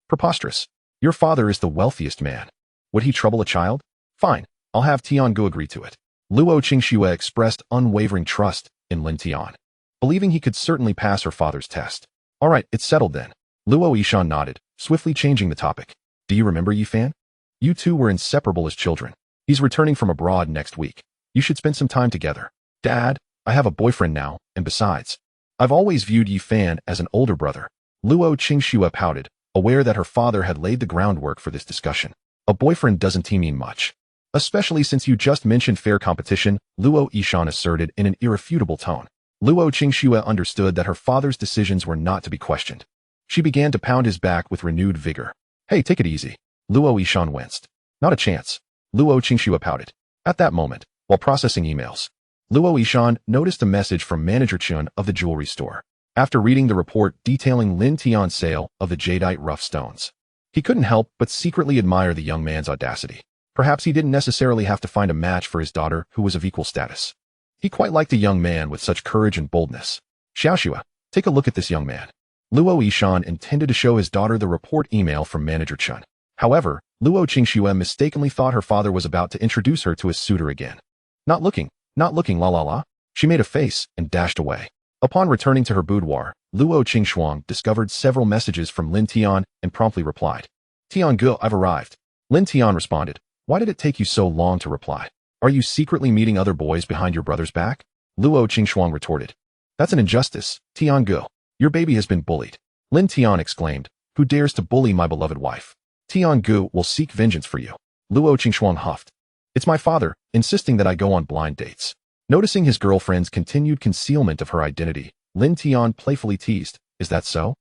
Preposterous. Your father is the wealthiest man. Would he trouble a child? Fine, I'll have Tiango agree to it. Luo Qingxue expressed unwavering trust in Lin Tian, believing he could certainly pass her father's test. All right, it's settled then. Luo Yishan nodded, swiftly changing the topic. Do you remember Yifan? You two were inseparable as children. He's returning from abroad next week. You should spend some time together. Dad, I have a boyfriend now, and besides, I've always viewed Yifan as an older brother. Luo Qingxue pouted, aware that her father had laid the groundwork for this discussion. A boyfriend doesn't mean much. Especially since you just mentioned fair competition, Luo Yishan asserted in an irrefutable tone. Luo Qingxue understood that her father's decisions were not to be questioned. She began to pound his back with renewed vigor. Hey, take it easy. Luo Yishan winced. Not a chance. Luo Qingxue pouted. At that moment, while processing emails, Luo Yishan noticed a message from Manager Chun of the jewelry store. After reading the report detailing Lin Tian's sale of the jadeite rough stones, he couldn't help but secretly admire the young man's audacity. Perhaps he didn't necessarily have to find a match for his daughter who was of equal status. He quite liked a young man with such courage and boldness. Xiaoxue, take a look at this young man. Luo Yishan intended to show his daughter the report email from Manager Chun. However, Luo Qingxue mistakenly thought her father was about to introduce her to his suitor again. Not looking, la la la. She made a face and dashed away. Upon returning to her boudoir, Luo Qingxuang discovered several messages from Lin Tian and promptly replied. Tiange, I've arrived. Lin Tian responded. Why did it take you so long to reply? Are you secretly meeting other boys behind your brother's back? Luo Qingxuang retorted. That's an injustice, Tiange. Your baby has been bullied. Lin Tian exclaimed. Who dares to bully my beloved wife? Tiange will seek vengeance for you. Luo Qingxuang huffed. It's my father, insisting that I go on blind dates. Noticing his girlfriend's continued concealment of her identity, Lin Tian playfully teased. Is that so?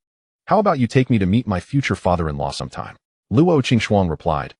How about you take me to meet my future father-in-law sometime? Luo Qingxuang replied.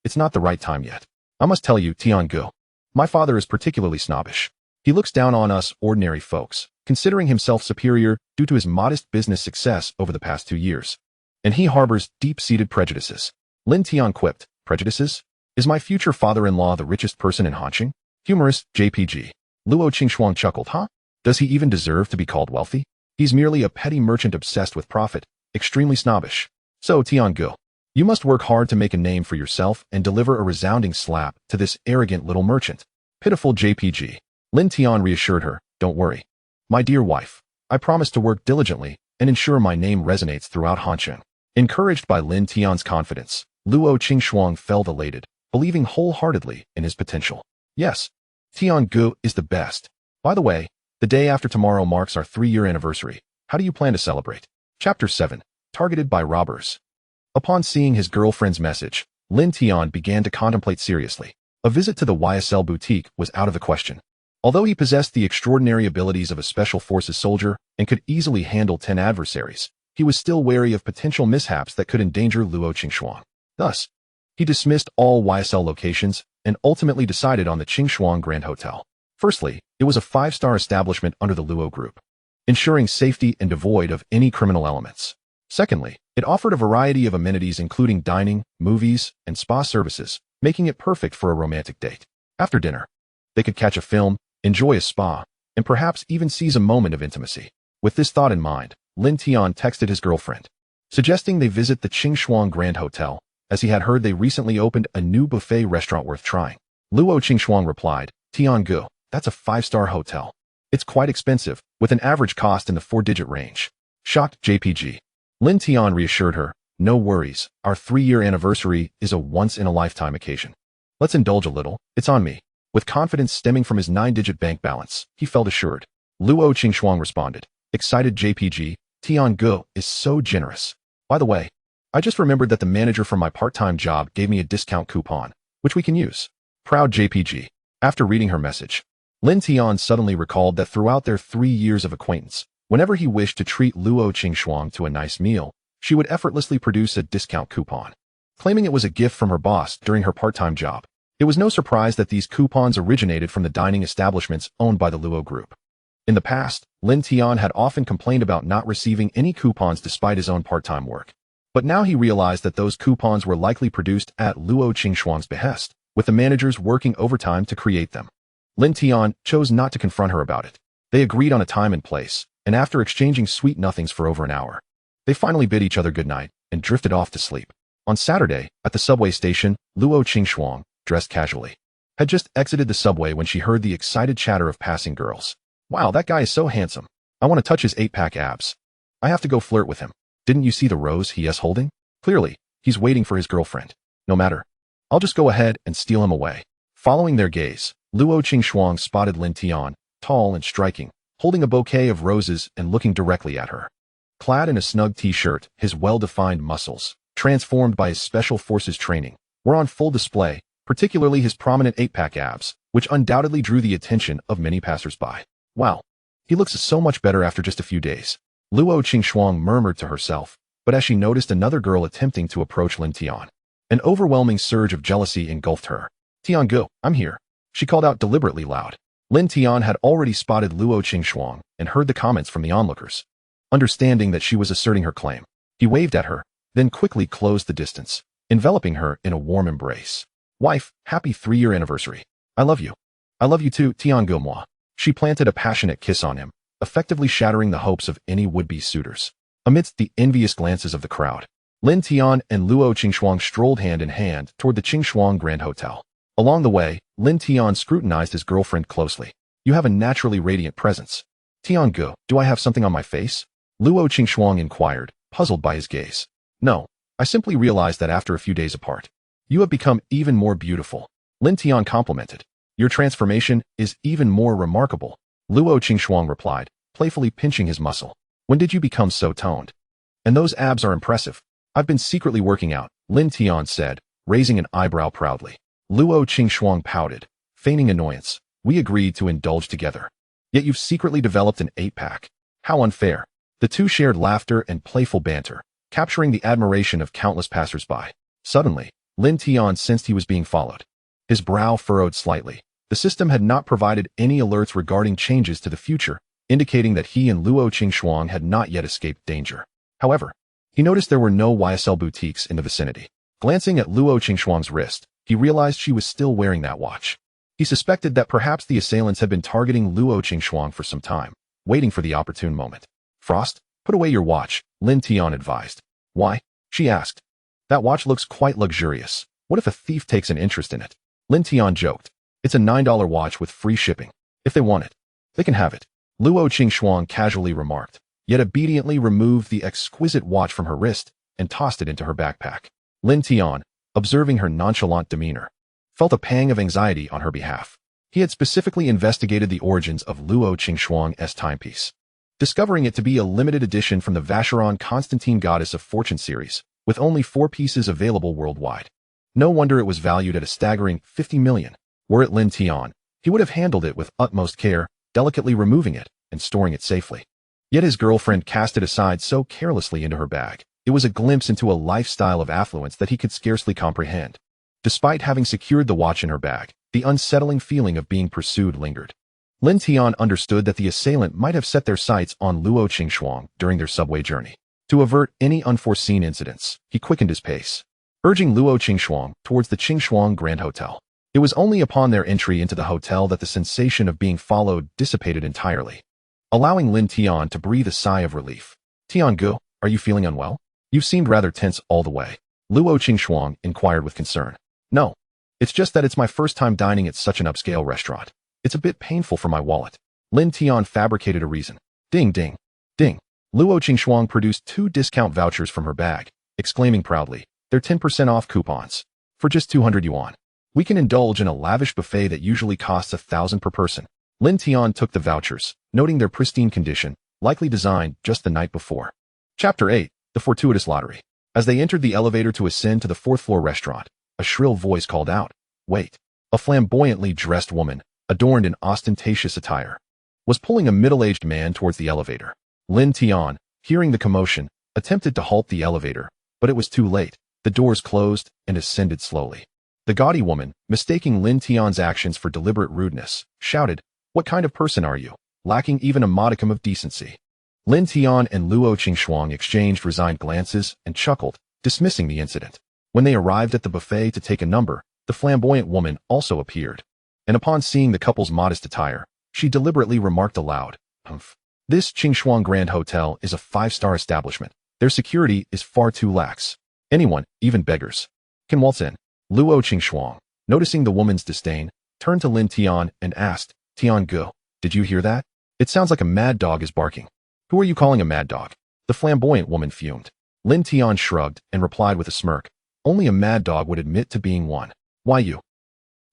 It's not the right time yet. I must tell you, Tiange, my father is particularly snobbish. He looks down on us ordinary folks, considering himself superior due to his modest business success over the past 2 years. And he harbors deep-seated prejudices. Lin Tian quipped. Prejudices? Is my future father-in-law the richest person in Hanqing? Humorous, JPG. Luo Qingxuang chuckled. Huh? Does he even deserve to be called wealthy? He's merely a petty merchant obsessed with profit, extremely snobbish. So, Tiange, you must work hard to make a name for yourself and deliver a resounding slap to this arrogant little merchant. Pitiful JPG. Lin Tian reassured her. Don't worry. My dear wife, I promise to work diligently and ensure my name resonates throughout Hanqing. Encouraged by Lin Tian's confidence, Luo Qingxuang felt elated, believing wholeheartedly in his potential. Yes, Tiange is the best. By the way, the day after tomorrow marks our 3-year anniversary. How do you plan to celebrate? Chapter 7. Targeted by robbers. Upon seeing his girlfriend's message, Lin Tian began to contemplate seriously. A visit to the YSL boutique was out of the question. Although he possessed the extraordinary abilities of a special forces soldier and could easily handle 10 adversaries, he was still wary of potential mishaps that could endanger Luo Qingxuang. Thus, he dismissed all YSL locations and ultimately decided on the Qingshuang Grand Hotel. Firstly, it was a 5-star establishment under the Luo Group, ensuring safety and devoid of any criminal elements. Secondly, it offered a variety of amenities including dining, movies, and spa services, making it perfect for a romantic date. After dinner, they could catch a film, enjoy a spa, and perhaps even seize a moment of intimacy. With this thought in mind, Lin Tian texted his girlfriend, suggesting they visit the Qingshuang Grand Hotel, as he had heard they recently opened a new buffet restaurant worth trying. Luo Qingxuang replied, Tiange, that's a 5-star hotel. It's quite expensive, with an average cost in the 4-digit range. Shocked JPG. Lin Tian reassured her, no worries, our 3-year anniversary is a once-in-a-lifetime occasion. Let's indulge a little, it's on me. With confidence stemming from his 9-digit bank balance, he felt assured. Luo Qingxuang responded, excited JPG, Tiange is so generous. By the way, I just remembered that the manager from my part-time job gave me a discount coupon. which we can use. Proud JPG. After reading her message, Lin Tian suddenly recalled that throughout their 3 years of acquaintance, whenever he wished to treat Luo Qingxuang to a nice meal, she would effortlessly produce a discount coupon, claiming it was a gift from her boss during her part-time job. It was no surprise that these coupons originated from the dining establishments owned by the Luo Group. In the past, Lin Tian had often complained about not receiving any coupons despite his own part-time work. But now he realized that those coupons were likely produced at Luo Qingxuang's behest, with the managers working overtime to create them. Lin Tian chose not to confront her about it. They agreed on a time and place, and after exchanging sweet nothings for over an hour, they finally bid each other goodnight and drifted off to sleep. On Saturday, at the subway station, Luo Qingxuang, dressed casually, had just exited the subway when she heard the excited chatter of passing girls. Wow, that guy is so handsome. I want to touch his 8-pack abs. I have to go flirt with him. Didn't you see the rose he is holding? Clearly, he's waiting for his girlfriend. No matter. I'll just go ahead and steal him away. Following their gaze, Luo Qingxuang spotted Lin Tian, tall and striking, holding a bouquet of roses and looking directly at her. Clad in a snug t-shirt, his well-defined muscles, transformed by his special forces training, were on full display, particularly his prominent 8-pack abs, which undoubtedly drew the attention of many passers-by. Wow, he looks so much better after just a few days. Luo Qingxuang murmured to herself, but as she noticed another girl attempting to approach Lin Tian, an overwhelming surge of jealousy engulfed her. Tiangu, I'm here. She called out deliberately loud. Lin Tian had already spotted Luo Qingxuang and heard the comments from the onlookers. Understanding that she was asserting her claim, he waved at her, then quickly closed the distance, enveloping her in a warm embrace. Wife, happy 3-year anniversary. I love you. I love you too, Tiangu moi. She planted a passionate kiss on him, effectively shattering the hopes of any would-be suitors. Amidst the envious glances of the crowd, Lin Tian and Luo Qingxuang strolled hand in hand toward the Qingxuang Grand Hotel. Along the way, Lin Tian scrutinized his girlfriend closely. You have a naturally radiant presence. Tiangu, do I have something on my face? Luo Qingxuang inquired, puzzled by his gaze. No, I simply realized that after a few days apart, you have become even more beautiful. Lin Tian complimented. Your transformation is even more remarkable. Luo Qingxuang replied, playfully pinching his muscle. When did you become so toned? And those abs are impressive. I've been secretly working out, Lin Tian said, raising an eyebrow proudly. Luo Qingxuang pouted, feigning annoyance. We agreed to indulge together. Yet you've secretly developed an 8-pack. How unfair. The two shared laughter and playful banter, capturing the admiration of countless passers-by. Suddenly, Lin Tian sensed he was being followed. His brow furrowed slightly. The system had not provided any alerts regarding changes to the future, indicating that he and Luo Qingxuang had not yet escaped danger. However, he noticed there were no YSL boutiques in the vicinity. Glancing at Luo Qingxuang's wrist, he realized she was still wearing that watch. He suspected that perhaps the assailants had been targeting Luo Qingxuang for some time, waiting for the opportune moment. Frost, put away your watch, Lin Tian advised. Why? She asked. That watch looks quite luxurious. What if a thief takes an interest in it? Lin Tian joked. It's a $9 watch with free shipping. If they want it, they can have it. Luo Qingxuang casually remarked, yet obediently removed the exquisite watch from her wrist and tossed it into her backpack. Lin Tian, observing her nonchalant demeanor, felt a pang of anxiety on her behalf. He had specifically investigated the origins of Luo Qingxuang's timepiece, discovering it to be a limited edition from the Vacheron Constantine Goddess of Fortune series, with only 4 pieces available worldwide. No wonder it was valued at a staggering 50 million. Were it Lin Tian, he would have handled it with utmost care, delicately removing it and storing it safely. Yet his girlfriend cast it aside so carelessly into her bag. It was a glimpse into a lifestyle of affluence that he could scarcely comprehend. Despite having secured the watch in her bag, the unsettling feeling of being pursued lingered. Lin Tian understood that the assailant might have set their sights on Luo Qingxuang during their subway journey. To avert any unforeseen incidents, he quickened his pace, urging Luo Qingxuang towards the Qingxuang Grand Hotel. It was only upon their entry into the hotel that the sensation of being followed dissipated entirely, allowing Lin Tian to breathe a sigh of relief. Tiangu, are you feeling unwell? You seemed rather tense all the way. Luo Qingxuang inquired with concern. No, it's just that it's my first time dining at such an upscale restaurant. It's a bit painful for my wallet. Lin Tian fabricated a reason. Ding, ding, ding. Luo Qingxuang produced 2 discount vouchers from her bag, exclaiming proudly, they're 10% off coupons. For just 200 yuan. We can indulge in a lavish buffet that usually costs 1,000 per person. Lin Tian took the vouchers, noting their pristine condition, likely designed just the night before. Chapter 8, The Fortuitous Lottery. As they entered the elevator to ascend to the 4th floor restaurant, a shrill voice called out, Wait. A flamboyantly dressed woman, adorned in ostentatious attire, was pulling a middle-aged man towards the elevator. Lin Tian, hearing the commotion, attempted to halt the elevator, but it was too late. The doors closed and ascended slowly. The gaudy woman, mistaking Lin Tian's actions for deliberate rudeness, shouted, "What kind of person are you, lacking even a modicum of decency?" Lin Tian and Luo Qingxuang exchanged resigned glances and chuckled, dismissing the incident. When they arrived at the buffet to take a number, the flamboyant woman also appeared, and upon seeing the couple's modest attire, she deliberately remarked aloud, "Humph. This Qingxuang Grand Hotel is a 5-star establishment. Their security is far too lax. Anyone, even beggars, can waltz in." Luo Qingxuang, noticing the woman's disdain, turned to Lin Tian and asked, "Tian Gu, did you hear that? It sounds like a mad dog is barking." "Who are you calling a mad dog?" The flamboyant woman fumed. Lin Tian shrugged and replied with a smirk, "Only a mad dog would admit to being one. Why you?"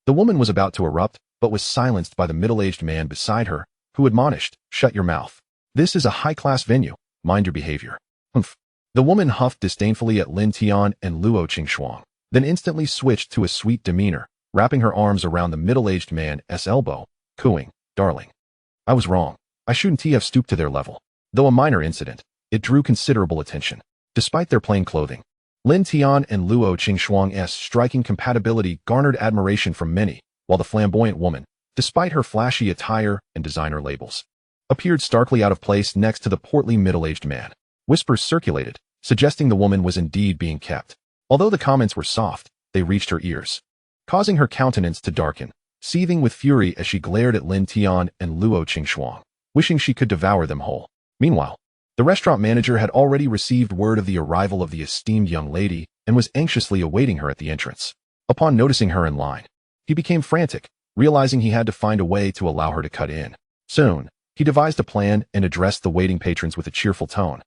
The woman was about to erupt, but was silenced by the middle-aged man beside her, who admonished, "Shut your mouth. This is a high-class venue. Mind your behavior." "Humph." The woman huffed disdainfully at Lin Tian and Luo Qingxuang, then instantly switched to a sweet demeanor, wrapping her arms around the middle-aged man's elbow, cooing, "Darling, I was wrong. I shouldn't have stooped to their level." Though a minor incident, it drew considerable attention. Despite their plain clothing, Lin Tian and Luo Qingxuang's striking compatibility garnered admiration from many, while the flamboyant woman, despite her flashy attire and designer labels, appeared starkly out of place next to the portly middle-aged man. Whispers circulated, suggesting the woman was indeed being kept. Although the comments were soft, they reached her ears, causing her countenance to darken, seething with fury as she glared at Lin Tian and Luo Qingxuang, wishing she could devour them whole. Meanwhile, the restaurant manager had already received word of the arrival of the esteemed young lady and was anxiously awaiting her at the entrance. Upon noticing her in line, he became frantic, realizing he had to find a way to allow her to cut in. Soon, he devised a plan and addressed the waiting patrons with a cheerful tone.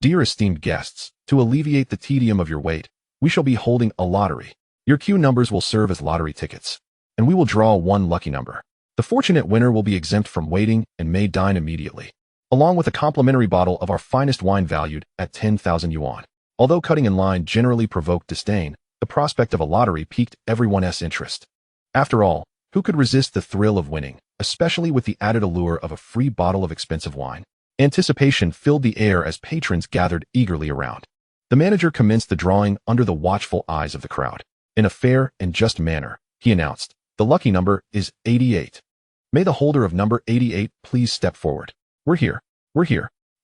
"Dear esteemed guests, to alleviate the tedium of your wait, we shall be holding a lottery. Your queue numbers will serve as lottery tickets, and we will draw one lucky number. The fortunate winner will be exempt from waiting and may dine immediately, along with a complimentary bottle of our finest wine valued at 10,000 yuan. Although cutting in line generally provoked disdain, the prospect of a lottery piqued everyone's interest. After all, who could resist the thrill of winning, especially with the added allure of a free bottle of expensive wine? Anticipation filled the air as patrons gathered eagerly around. The manager commenced the drawing under the watchful eyes of the crowd. In a fair and just manner, he announced, "The lucky number is 88. May the holder of number 88 please step forward." We're here.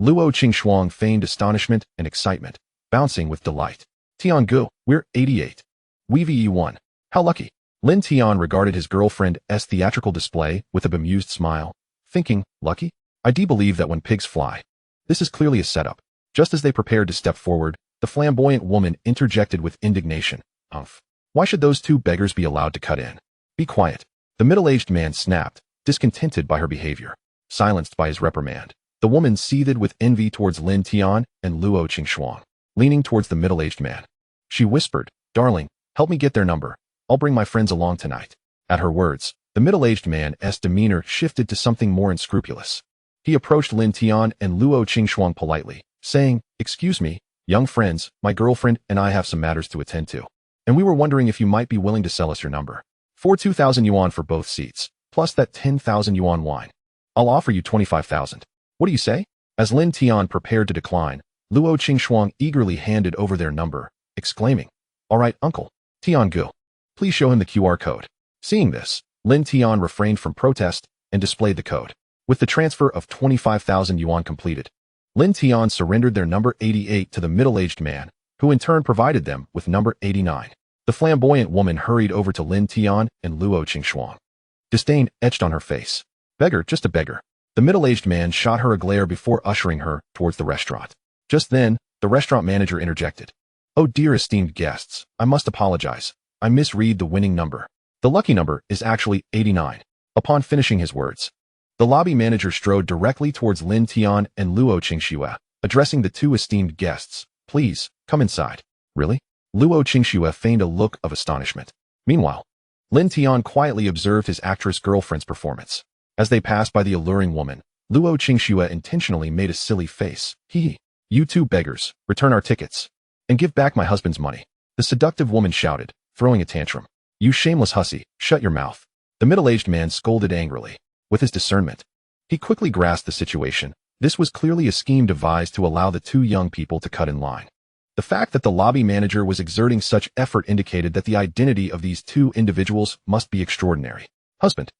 Luo Qingxuang feigned astonishment and excitement, bouncing with delight. "Tian Gu, we're 88. We've won. How lucky." Lin Tian regarded his girlfriend's theatrical display with a bemused smile, thinking, "Lucky? I do believe that when pigs fly." This is clearly a setup. Just as they prepared to step forward, the flamboyant woman interjected with indignation, "Humph. Why should those two beggars be allowed to cut in?" "Be quiet." The middle-aged man snapped, discontented by her behavior. Silenced by his reprimand, the woman seethed with envy towards Lin Tian and Luo Qingxuang. Leaning towards the middle-aged man, she whispered, "Darling, help me get their number. I'll bring my friends along tonight." At her words, the middle-aged man's demeanor shifted to something more unscrupulous. He approached Lin Tian and Luo Qingxuang politely, saying, "Excuse me, young friends, my girlfriend and I have some matters to attend to, and we were wondering if you might be willing to sell us your number. For 2,000 yuan for both seats, plus that 10,000 yuan wine. I'll offer you 25,000. What do you say?" As Lin Tian prepared to decline, Luo Qingxuang eagerly handed over their number, exclaiming, "All right, uncle. Tian Gu, please show him the QR code." Seeing this, Lin Tian refrained from protest and displayed the code. With the transfer of 25,000 yuan completed, Lin Tian surrendered their number 88 to the middle-aged man, who in turn provided them with number 89. The flamboyant woman hurried over to Lin Tian and Luo Qingxuang. Disdain etched on her face. "Beggar, just a beggar." The middle-aged man shot her a glare before ushering her towards the restaurant. Just then, the restaurant manager interjected, "Oh dear esteemed guests, I must apologize. I misread the winning number. The lucky number is actually 89. Upon finishing his words, the lobby manager strode directly towards Lin Tian and Luo Qingxue, addressing the two esteemed guests, "Please, come inside." "Really?" Luo Qingxue feigned a look of astonishment. Meanwhile, Lin Tian quietly observed his actress girlfriend's performance. As they passed by the alluring woman, Luo Qingxue intentionally made a silly face. "Hee, you two beggars, return our tickets, and give back my husband's money." The seductive woman shouted, throwing a tantrum. You shameless hussy, shut your mouth. The middle-aged man scolded angrily. With his discernment, he quickly grasped the situation. This was clearly a scheme devised to allow the two young people to cut in line. The fact that the lobby manager was exerting such effort indicated that the identity of these two individuals must be extraordinary. Husband,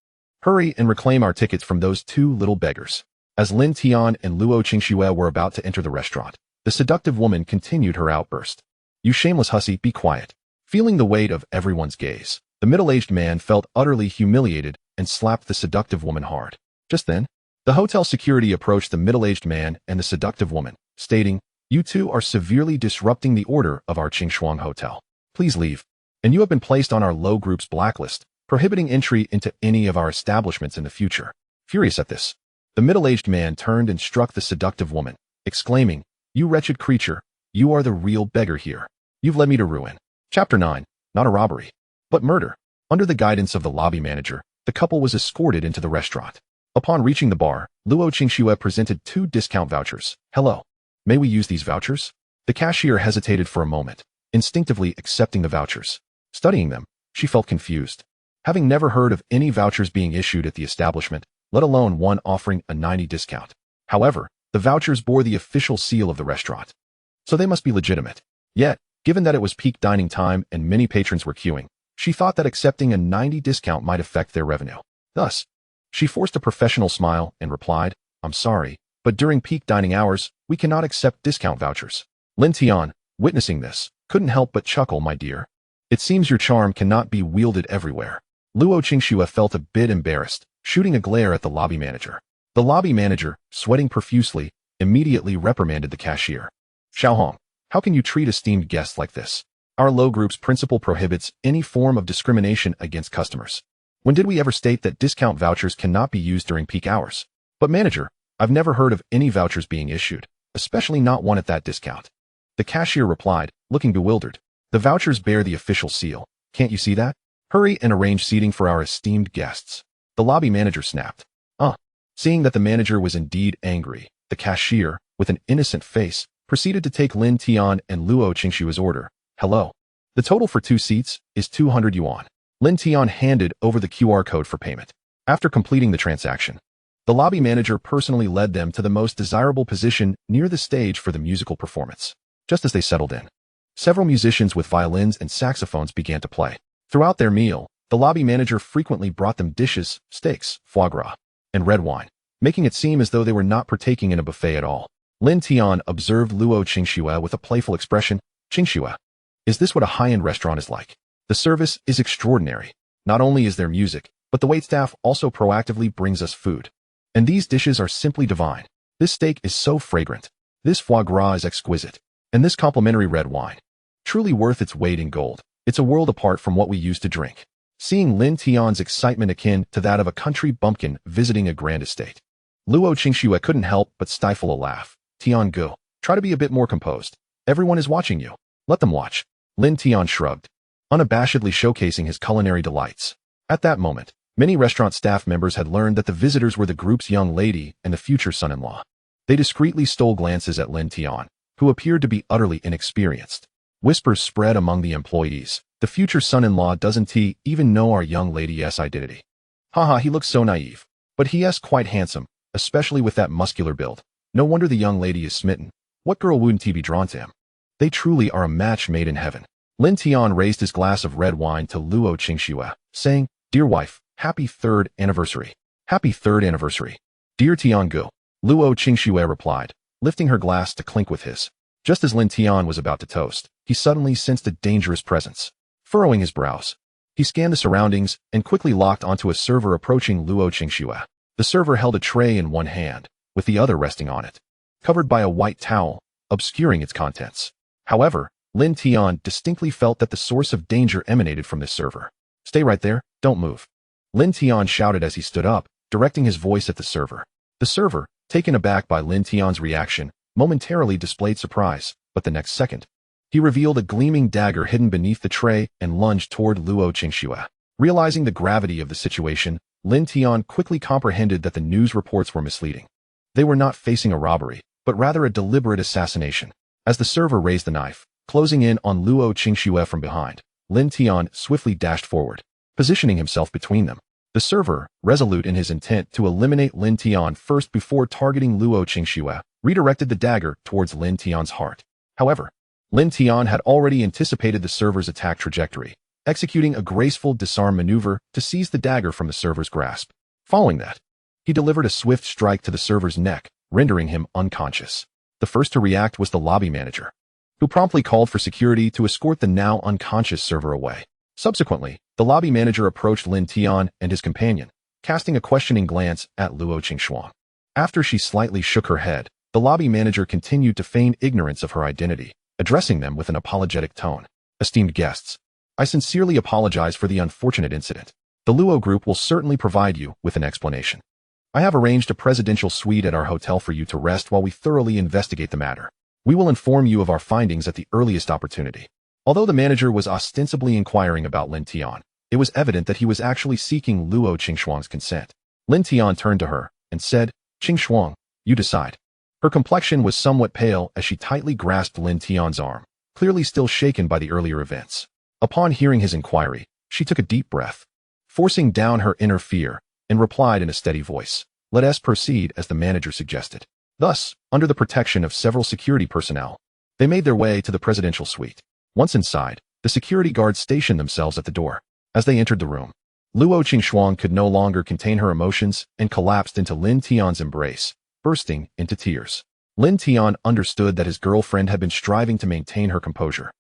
hurry and reclaim our tickets from those two little beggars. As Lin Tian and Luo Qingxue were about to enter the restaurant, the seductive woman continued her outburst. You shameless hussy, be quiet. Feeling the weight of everyone's gaze, the middle-aged man felt utterly humiliated and slapped the seductive woman hard. Just then, the hotel security approached the middle-aged man and the seductive woman, stating, "You two are severely disrupting the order of our Qingshuang hotel. Please leave. And you have been placed on our low group's blacklist, prohibiting entry into any of our establishments in the future." Furious at this, the middle-aged man turned and struck the seductive woman, exclaiming, "You wretched creature, you are the real beggar here. You've led me to ruin." Chapter 9. Not a robbery, but murder. Under the guidance of the lobby manager, the couple was escorted into the restaurant. Upon reaching the bar, Luo Qingxue presented 2 discount vouchers. "Hello. May we use these vouchers?" The cashier hesitated for a moment, instinctively accepting the vouchers. Studying them, she felt confused. Having never heard of any vouchers being issued at the establishment, let alone one offering a 90% discount. However, the vouchers bore the official seal of the restaurant, so they must be legitimate. Yet, given that it was peak dining time and many patrons were queuing, she thought that accepting a 90% discount might affect their revenue. Thus, she forced a professional smile and replied, "I'm sorry, but during peak dining hours, we cannot accept discount vouchers." Lin Tian, witnessing this, couldn't help but chuckle. "My dear, it seems your charm cannot be wielded everywhere." Luo Qingxue felt a bit embarrassed, shooting a glare at the lobby manager. The lobby manager, sweating profusely, immediately reprimanded the cashier. "Xiaohong, how can you treat esteemed guests like this? Our low group's principle prohibits any form of discrimination against customers. When did we ever state that discount vouchers cannot be used during peak hours?" "But manager, I've never heard of any vouchers being issued, especially not one at that discount." The cashier replied, looking bewildered. "The vouchers bear the official seal. Can't you see that? Hurry and arrange seating for our esteemed guests." The lobby manager snapped. Seeing that the manager was indeed angry, the cashier, with an innocent face, proceeded to take Lin Tian and Luo Qingxue's order. "Hello. The total for 2 seats is 200 yuan. Lin Tian handed over the QR code for payment. After completing the transaction, the lobby manager personally led them to the most desirable position near the stage for the musical performance. Just as they settled in, several musicians with violins and saxophones began to play. Throughout their meal, the lobby manager frequently brought them dishes, steaks, foie gras, and red wine, making it seem as though they were not partaking in a buffet at all. Lin Tian observed Luo Qingxue with a playful expression. "Qingxue, is this what a high-end restaurant is like? The service is extraordinary. Not only is there music, but the waitstaff also proactively brings us food. And these dishes are simply divine. This steak is so fragrant. This foie gras is exquisite. And this complimentary red wine, truly worth its weight in gold. It's a world apart from what we used to drink." Seeing Lin Tian's excitement akin to that of a country bumpkin visiting a grand estate, Luo Qingxue couldn't help but stifle a laugh. "Tian go, try to be a bit more composed. Everyone is watching you. Let them watch." Lin Tian shrugged, unabashedly showcasing his culinary delights. At that moment, many restaurant staff members had learned that the visitors were the group's young lady and the future son-in-law. They discreetly stole glances at Lin Tian, who appeared to be utterly inexperienced. Whispers spread among the employees. "The future son-in-law doesn't he even know our young lady's identity? Haha, he looks so naive. But he is quite handsome, especially with that muscular build. No wonder the young lady is smitten. What girl wouldn't he be drawn to him? They truly are a match made in heaven." Lin Tian raised his glass of red wine to Luo Qingxue, saying, "Dear wife, happy 3rd anniversary. Happy 3rd anniversary. Dear Tian go." Luo Qingxue replied, lifting her glass to clink with his. Just as Lin Tian was about to toast, he suddenly sensed a dangerous presence. Furrowing his brows, he scanned the surroundings and quickly locked onto a server approaching Luo Qingxue. The server held a tray in one hand, with the other resting on it, covered by a white towel, obscuring its contents. However, Lin Tian distinctly felt that the source of danger emanated from this server. "Stay right there, don't move." Lin Tian shouted as he stood up, directing his voice at the server. The server, taken aback by Lin Tian's reaction, momentarily displayed surprise, but the next second, he revealed a gleaming dagger hidden beneath the tray and lunged toward Luo Qingxue. Realizing the gravity of the situation, Lin Tian quickly comprehended that the news reports were misleading. They were not facing a robbery, but rather a deliberate assassination. As the server raised the knife, closing in on Luo Qingxue from behind, Lin Tian swiftly dashed forward, positioning himself between them. The server, resolute in his intent to eliminate Lin Tian first before targeting Luo Qingxue, redirected the dagger towards Lin Tian's heart. However, Lin Tian had already anticipated the server's attack trajectory, executing a graceful disarm maneuver to seize the dagger from the server's grasp. Following that, he delivered a swift strike to the server's neck, rendering him unconscious. The first to react was the lobby manager, who promptly called for security to escort the now unconscious server away. Subsequently, the lobby manager approached Lin Tian and his companion, casting a questioning glance at Luo Qingxuang. After she slightly shook her head, the lobby manager continued to feign ignorance of her identity, addressing them with an apologetic tone. Esteemed guests, I sincerely apologize for the unfortunate incident. The Luo group will certainly provide you with an explanation. I have arranged a presidential suite at our hotel for you to rest while we thoroughly investigate the matter. We will inform you of our findings at the earliest opportunity. Although the manager was ostensibly inquiring about Lin Tian, it was evident that he was actually seeking Luo Qingxuang's consent. Lin Tian turned to her and said, Qingxuang, you decide. Her complexion was somewhat pale as she tightly grasped Lin Tian's arm, clearly still shaken by the earlier events. Upon hearing his inquiry, she took a deep breath, forcing down her inner fear, and replied in a steady voice, let us proceed as the manager suggested. Thus, under the protection of several security personnel, they made their way to the presidential suite. Once inside, the security guards stationed themselves at the door. As they entered the room, Luo Qingxuang could no longer contain her emotions and collapsed into Lin Tian's embrace, bursting into tears. Lin Tian understood that his girlfriend had been striving to maintain her composure,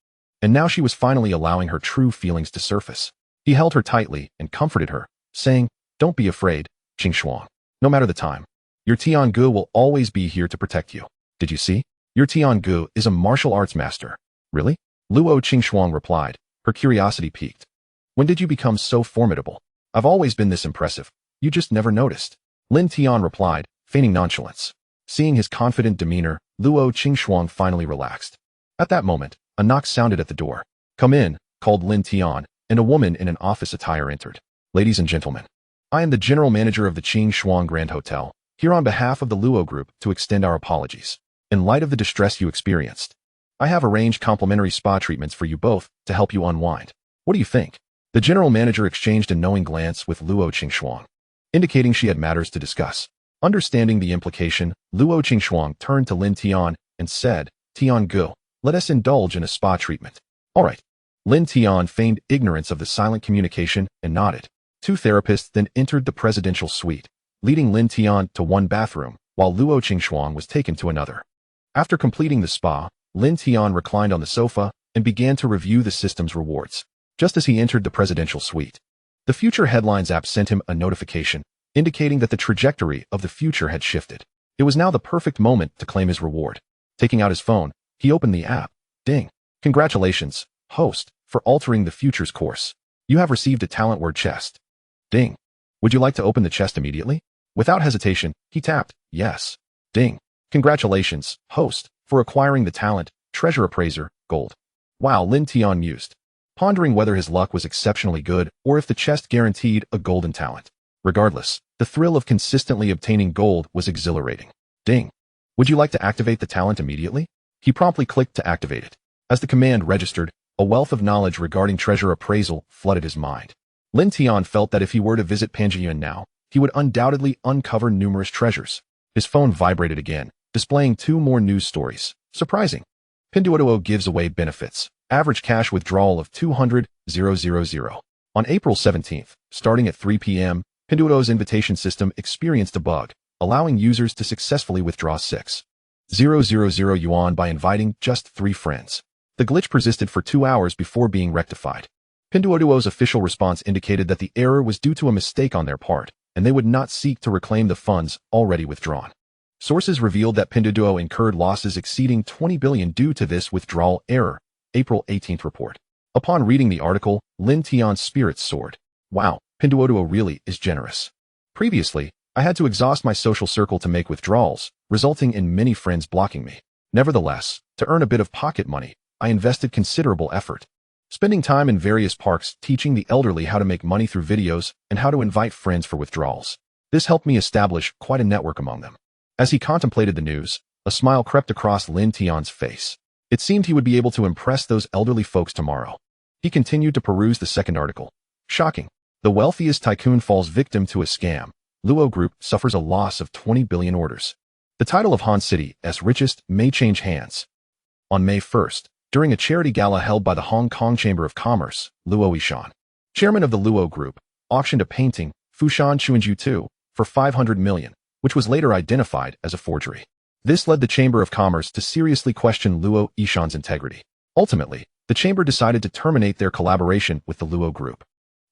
and now she was finally allowing her true feelings to surface. He held her tightly and comforted her, saying, don't be afraid, Qingxuang. No matter the time, your Tiangu will always be here to protect you. Did you see? Your Tiangu is a martial arts master. Really? Luo Qingxuang replied, her curiosity piqued. When did you become so formidable? I've always been this impressive. You just never noticed. Lin Tian replied, feigning nonchalance. Seeing his confident demeanor, Luo Qingxuang finally relaxed. At that moment, a knock sounded at the door. Come in, called Lin Tian, and a woman in an office attire entered. Ladies and gentlemen, I am the general manager of the Qingxuang Grand Hotel, here on behalf of the Luo Group to extend our apologies. In light of the distress you experienced, I have arranged complimentary spa treatments for you both to help you unwind. What do you think? The general manager exchanged a knowing glance with Luo Qingxuang, indicating she had matters to discuss. Understanding the implication, Luo Qingxuang turned to Lin Tian and said, Tiangu, let us indulge in a spa treatment. All right. Lin Tian feigned ignorance of the silent communication and nodded. Two therapists then entered the presidential suite, leading Lin Tian to one bathroom, while Luo Qingxuang was taken to another. After completing the spa, Lin Tian reclined on the sofa and began to review the system's rewards. Just as he entered the presidential suite, the Future Headlines app sent him a notification, indicating that the trajectory of the future had shifted. It was now the perfect moment to claim his reward. Taking out his phone, he opened the app. Ding. Congratulations, host, for altering the future's course. You have received a talent word chest. Ding. Would you like to open the chest immediately? Without hesitation, he tapped, yes. Ding. Congratulations, host, for acquiring the talent, treasure appraiser, gold. Wow, Lin Tian mused, pondering whether his luck was exceptionally good or if the chest guaranteed a golden talent. Regardless, the thrill of consistently obtaining gold was exhilarating. Ding. Would you like to activate the talent immediately? He promptly clicked to activate it. As the command registered, a wealth of knowledge regarding treasure appraisal flooded his mind. Lin Tian felt that if he were to visit Panjiyuan now, he would undoubtedly uncover numerous treasures. His phone vibrated again, displaying two more news stories. Surprising. Pinduoduo gives away benefits. Average cash withdrawal of 200,000. On April 17th, starting at 3 p.m., Pinduoduo's invitation system experienced a bug, allowing users to successfully withdraw 6,000 yuan by inviting just 3 friends. The glitch persisted for 2 hours before being rectified. Pinduoduo's official response indicated that the error was due to a mistake on their part, and they would not seek to reclaim the funds already withdrawn. Sources revealed that Pinduoduo incurred losses exceeding 20 billion due to this withdrawal error. April 18th report. Upon reading the article, Lin Tian's spirits soared. Wow, Pinduoduo really is generous. Previously, I had to exhaust my social circle to make withdrawals, resulting in many friends blocking me. Nevertheless, to earn a bit of pocket money, I invested considerable effort, spending time in various parks teaching the elderly how to make money through videos and how to invite friends for withdrawals. This helped me establish quite a network among them. As he contemplated the news, a smile crept across Lin Tian's face. It seemed he would be able to impress those elderly folks tomorrow. He continued to peruse the second article. Shocking. The wealthiest tycoon falls victim to a scam. Luo Group suffers a loss of 20 billion orders. The title of Han City's richest may change hands. On May 1st, during a charity gala held by the Hong Kong Chamber of Commerce, Luo Yishan, chairman of the Luo Group, auctioned a painting, Fushan Chuanju 2, for 500 million, which was later identified as a forgery. This led the Chamber of Commerce to seriously question Luo Yishan's integrity. Ultimately, the chamber decided to terminate their collaboration with the Luo Group,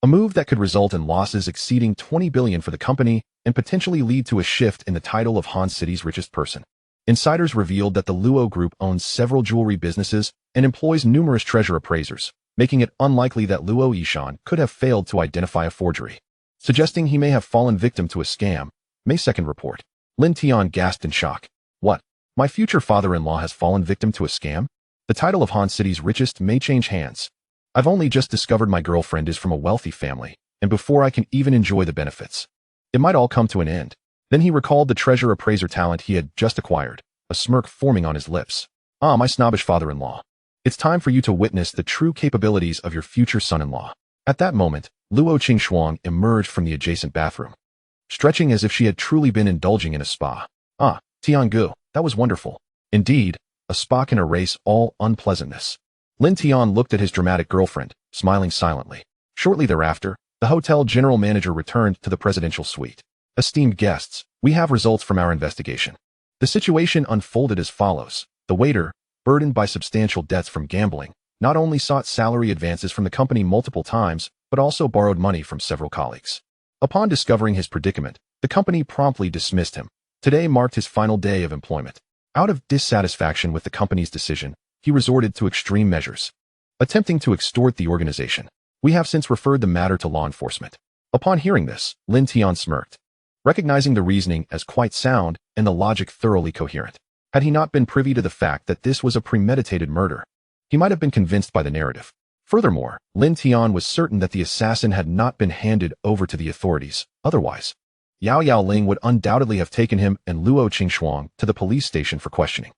a move that could result in losses exceeding 20 billion for the company and potentially lead to a shift in the title of Han City's richest person. Insiders revealed that the Luo Group owns several jewelry businesses and employs numerous treasure appraisers, making it unlikely that Luo Yishan could have failed to identify a forgery, suggesting he may have fallen victim to a scam. May 2nd report. Lin Tian gasped in shock. What? My future father-in-law has fallen victim to a scam? The title of Han City's richest may change hands. I've only just discovered my girlfriend is from a wealthy family, and before I can even enjoy the benefits, it might all come to an end. Then he recalled the treasure appraiser talent he had just acquired, a smirk forming on his lips. Ah, my snobbish father-in-law. It's time for you to witness the true capabilities of your future son-in-law. At that moment, Luo Qingshuang emerged from the adjacent bathroom, stretching as if she had truly been indulging in a spa. Ah, Tiangu, that was wonderful. Indeed, a spa can erase all unpleasantness. Lin Tian looked at his dramatic girlfriend, smiling silently. Shortly thereafter, the hotel general manager returned to the presidential suite. Esteemed guests, we have results from our investigation. The situation unfolded as follows. The waiter, burdened by substantial debts from gambling, not only sought salary advances from the company multiple times, but also borrowed money from several colleagues. Upon discovering his predicament, the company promptly dismissed him. Today marked his final day of employment. Out of dissatisfaction with the company's decision, he resorted to extreme measures, attempting to extort the organization. We have since referred the matter to law enforcement. Upon hearing this, Lin Tian smirked, recognizing the reasoning as quite sound and the logic thoroughly coherent. Had he not been privy to the fact that this was a premeditated murder, he might have been convinced by the narrative. Furthermore, Lin Tian was certain that the assassin had not been handed over to the authorities. Otherwise, Yao Yaoling would undoubtedly have taken him and Luo Qingshuang to the police station for questioning.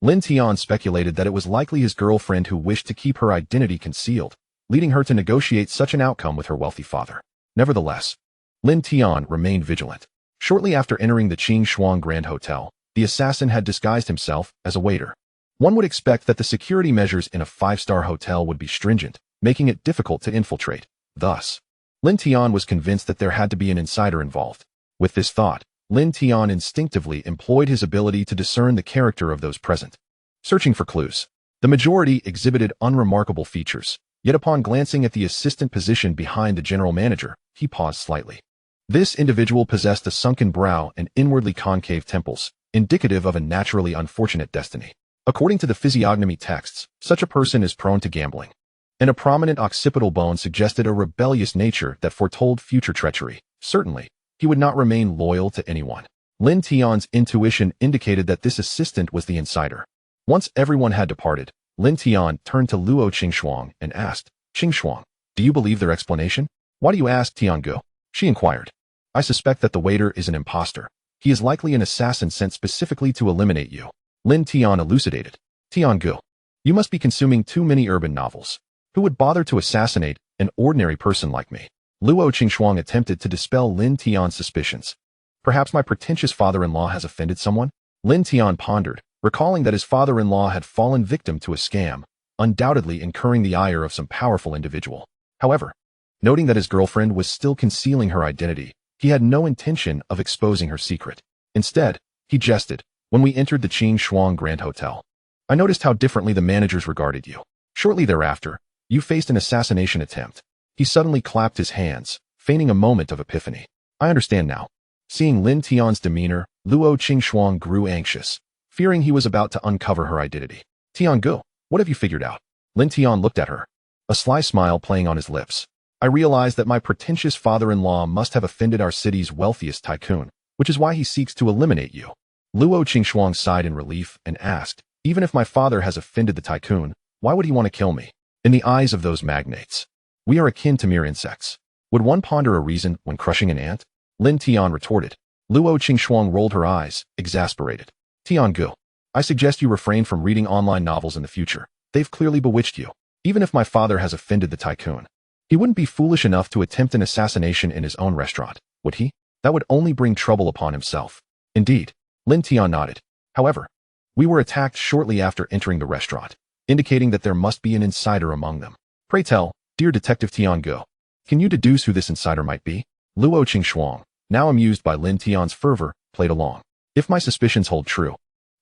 Lin Tian speculated that it was likely his girlfriend who wished to keep her identity concealed, leading her to negotiate such an outcome with her wealthy father. Nevertheless, Lin Tian remained vigilant. Shortly after entering the Qingshuang Grand Hotel, the assassin had disguised himself as a waiter. One would expect that the security measures in a five-star hotel would be stringent, making it difficult to infiltrate. Thus, Lin Tian was convinced that there had to be an insider involved. With this thought, Lin Tian instinctively employed his ability to discern the character of those present, searching for clues. The majority exhibited unremarkable features, yet upon glancing at the assistant position behind the general manager, he paused slightly. This individual possessed a sunken brow and inwardly concave temples, indicative of a naturally unfortunate destiny. According to the physiognomy texts, such a person is prone to gambling, and a prominent occipital bone suggested a rebellious nature that foretold future treachery. Certainly, he would not remain loyal to anyone. Lin Tian's intuition indicated that this assistant was the insider. Once everyone had departed, Lin Tian turned to Luo Qingshuang and asked, Qingshuang, do you believe their explanation? Why do you ask, Tiangu? She inquired. I suspect that the waiter is an imposter. He is likely an assassin sent specifically to eliminate you. Lin Tian elucidated. Tiangu, you must be consuming too many urban novels. Who would bother to assassinate an ordinary person like me? Luo Qingshuang attempted to dispel Lin Tian's suspicions. Perhaps my pretentious father-in-law has offended someone? Lin Tian pondered, recalling that his father-in-law had fallen victim to a scam, undoubtedly incurring the ire of some powerful individual. However, noting that his girlfriend was still concealing her identity, he had no intention of exposing her secret. Instead, he jested, when we entered the Qingshuang Grand Hotel, I noticed how differently the managers regarded you. Shortly thereafter, you faced an assassination attempt. He suddenly clapped his hands, feigning a moment of epiphany. I understand now. Seeing Lin Tian's demeanor, Luo Qingshuang grew anxious, fearing he was about to uncover her identity. Tiangu, what have you figured out? Lin Tian looked at her, a sly smile playing on his lips. I realized that my pretentious father-in-law must have offended our city's wealthiest tycoon, which is why he seeks to eliminate you. Luo Qingshuang sighed in relief and asked, even if my father has offended the tycoon, why would he want to kill me? In the eyes of those magnates, we are akin to mere insects. Would one ponder a reason when crushing an ant? Lin Tian retorted. Luo Qingshuang rolled her eyes, exasperated. Tiangu, I suggest you refrain from reading online novels in the future. They've clearly bewitched you. Even if my father has offended the tycoon, he wouldn't be foolish enough to attempt an assassination in his own restaurant, would he? That would only bring trouble upon himself. Indeed, Lin Tian nodded. However, we were attacked shortly after entering the restaurant, indicating that there must be an insider among them. Pray tell, dear Detective Tian Go, can you deduce who this insider might be? Luo Qingxuang, now amused by Lin Tian's fervor, played along. If my suspicions hold true,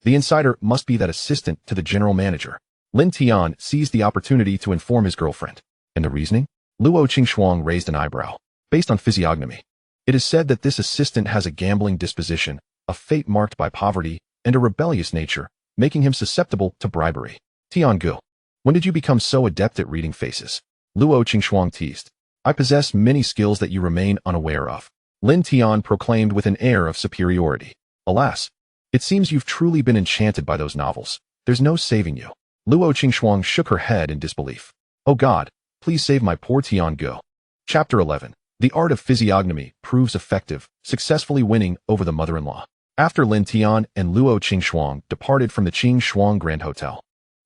the insider must be that assistant to the general manager. Lin Tian seized the opportunity to inform his girlfriend. And the reasoning? Luo Qingxuang raised an eyebrow. Based on physiognomy, it is said that this assistant has a gambling disposition, a fate marked by poverty, and a rebellious nature, making him susceptible to bribery. Tiangu, when did you become so adept at reading faces? Luo Qingxuang teased. I possess many skills that you remain unaware of. Lin Tian proclaimed with an air of superiority. Alas, it seems you've truly been enchanted by those novels. There's no saving you. Luo Qingxuang shook her head in disbelief. Oh God, please save my poor Tiangu. Chapter 11. The art of physiognomy proves effective, successfully winning over the mother-in-law. After Lin Tian and Luo Qingxuang departed from the Qingxuang Grand Hotel,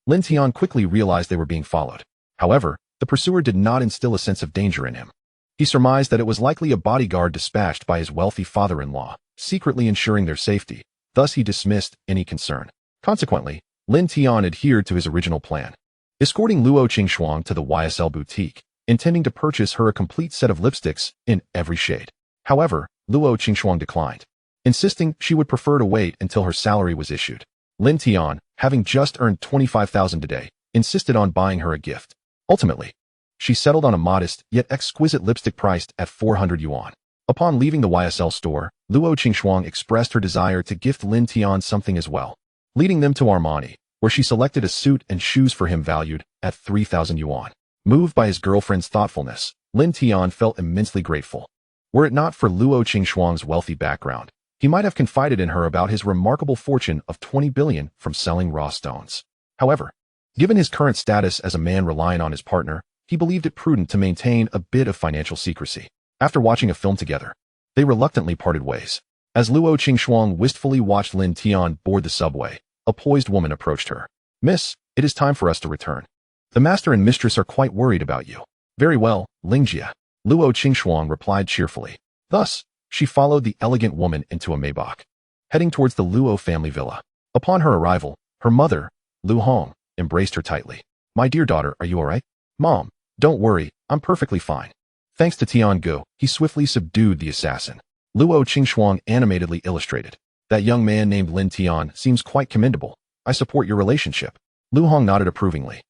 Lin Tian quickly realized they were being followed. However, the pursuer did not instill a sense of danger in him. He surmised that it was likely a bodyguard dispatched by his wealthy father-in-law, secretly ensuring their safety. Thus he dismissed any concern. Consequently, Lin Tian adhered to his original plan, escorting Luo Qingxuang to the YSL boutique, intending to purchase her a complete set of lipsticks in every shade. However, Luo Qingxuang declined, insisting she would prefer to wait until her salary was issued. Lin Tian, having just earned 25,000 a day, insisted on buying her a gift. Ultimately, she settled on a modest yet exquisite lipstick priced at 400 yuan. Upon leaving the YSL store, Luo Qingxuang expressed her desire to gift Lin Tian something as well, leading them to Armani, where she selected a suit and shoes for him valued at 3,000 yuan. Moved by his girlfriend's thoughtfulness, Lin Tian felt immensely grateful. Were it not for Luo Qingxuang's wealthy background, he might have confided in her about his remarkable fortune of 20 billion from selling raw stones. However, given his current status as a man relying on his partner, he believed it prudent to maintain a bit of financial secrecy. After watching a film together, they reluctantly parted ways. As Luo Qingxuang wistfully watched Lin Tian board the subway, a poised woman approached her. Miss, it is time for us to return. The master and mistress are quite worried about you. Very well, Lingjia. Luo Qingxuang replied cheerfully. Thus, she followed the elegant woman into a Maybach, heading towards the Luo family villa. Upon her arrival, her mother, Lu Hong, embraced her tightly. My dear daughter, are you all right? Mom, don't worry, I'm perfectly fine. Thanks to Tiangu, he swiftly subdued the assassin. Luo Qingxuang animatedly illustrated. That young man named Lin Tian seems quite commendable. I support your relationship. Lu Hong nodded approvingly.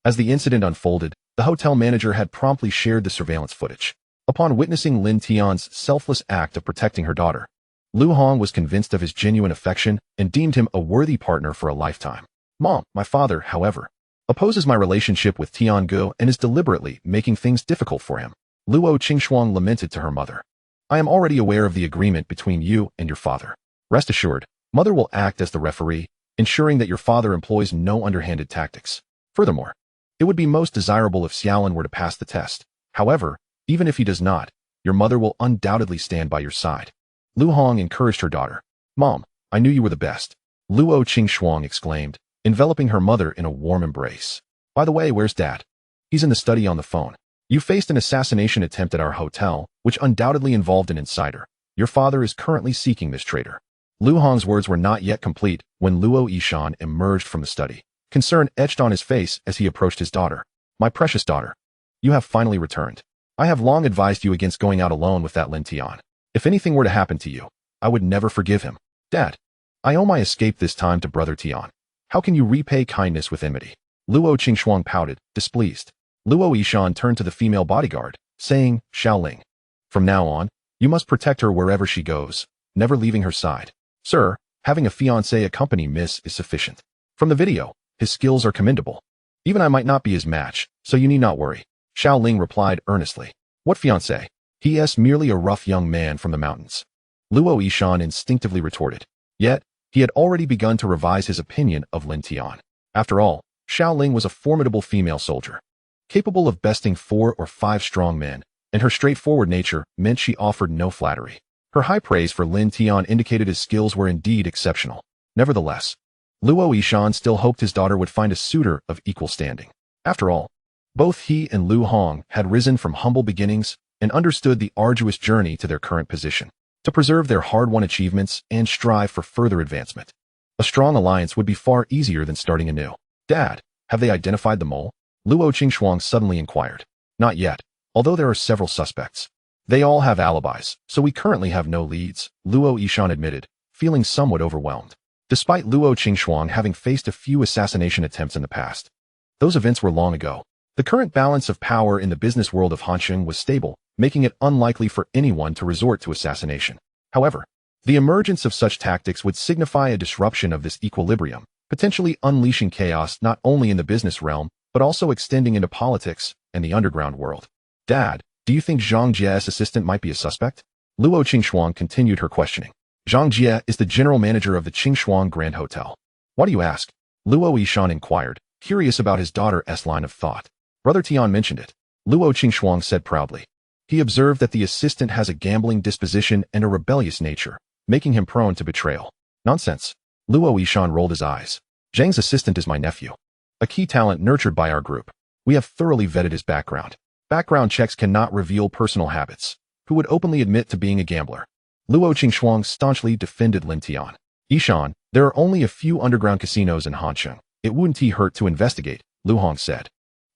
As the incident unfolded, the hotel manager had promptly shared the surveillance footage. Upon witnessing Lin Tian's selfless act of protecting her daughter, Lu Hong was convinced of his genuine affection and deemed him a worthy partner for a lifetime. Mom, my father, however, opposes my relationship with Tiangu and is deliberately making things difficult for him. Luo Qingxuang lamented to her mother. I am already aware of the agreement between you and your father. Rest assured, mother will act as the referee, ensuring that your father employs no underhanded tactics. Furthermore, it would be most desirable if Xiaolin were to pass the test. However, even if he does not, your mother will undoubtedly stand by your side. Lu Hong encouraged her daughter. Mom, I knew you were the best. Luo Qingxuang exclaimed, enveloping her mother in a warm embrace. By the way, where's Dad? He's in the study on the phone. You faced an assassination attempt at our hotel, which undoubtedly involved an insider. Your father is currently seeking this traitor. Lu Hong's words were not yet complete when Luo Yishan emerged from the study. Concern etched on his face as he approached his daughter. My precious daughter, you have finally returned. I have long advised you against going out alone with that Lin Tian. If anything were to happen to you, I would never forgive him. Dad, I owe my escape this time to Brother Tian. How can you repay kindness with enmity? Luo Qingxuang pouted, displeased. Luo Yishan turned to the female bodyguard, saying, Xiaoling, from now on, you must protect her wherever she goes, never leaving her side. Sir, having a fiancé accompany Miss is sufficient. From the video, his skills are commendable. Even I might not be his match, so you need not worry. Xiaoling replied earnestly. What fiancé? He is merely a rough young man from the mountains. Luo Yishan instinctively retorted. Yet, he had already begun to revise his opinion of Lin Tian. After all, Xiaoling was a formidable female soldier, capable of besting 4 or 5 strong men, and her straightforward nature meant she offered no flattery. Her high praise for Lin Tian indicated his skills were indeed exceptional. Nevertheless, Luo Yishan still hoped his daughter would find a suitor of equal standing. After all, Both he and Lu Hong had risen from humble beginnings and understood the arduous journey to their current position, to preserve their hard-won achievements and strive for further advancement. A strong alliance would be far easier than starting anew. Dad, have they identified the mole? Luo Qingxuang suddenly inquired. Not yet, although there are several suspects. They all have alibis, so we currently have no leads, Luo Yishan admitted, feeling somewhat overwhelmed. Despite Luo Qingxuang having faced a few assassination attempts in the past, those events were long ago. The current balance of power in the business world of Hansheng was stable, making it unlikely for anyone to resort to assassination. However, the emergence of such tactics would signify a disruption of this equilibrium, potentially unleashing chaos not only in the business realm, but also extending into politics and the underground world. Dad, do you think Zhang Jie's assistant might be a suspect? Luo Qingxuang continued her questioning. Zhang Jie is the general manager of the Qingxuang Grand Hotel. Why do you ask? Luo Yishan inquired, curious about his daughter's line of thought. Brother Tian mentioned it. Luo Qingxuang said proudly. He observed that the assistant has a gambling disposition and a rebellious nature, making him prone to betrayal. Nonsense. Luo Yishan rolled his eyes. Zhang's assistant is my nephew, a key talent nurtured by our group. We have thoroughly vetted his background. Background checks cannot reveal personal habits. Who would openly admit to being a gambler? Luo Qingxuang staunchly defended Lin Tian. Yishan, there are only a few underground casinos in Hansheng. It wouldn't hurt to investigate, Lu Hong said,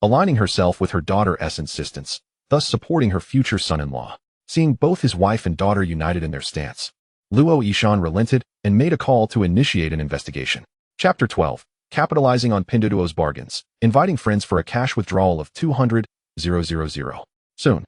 aligning herself with her daughter's insistence, thus supporting her future son-in-law. Seeing both his wife and daughter united in their stance, Luo Yishan relented and made a call to initiate an investigation. Chapter 12. Capitalizing on Pinduoduo's bargains, inviting friends for a cash withdrawal of 200,000. Soon,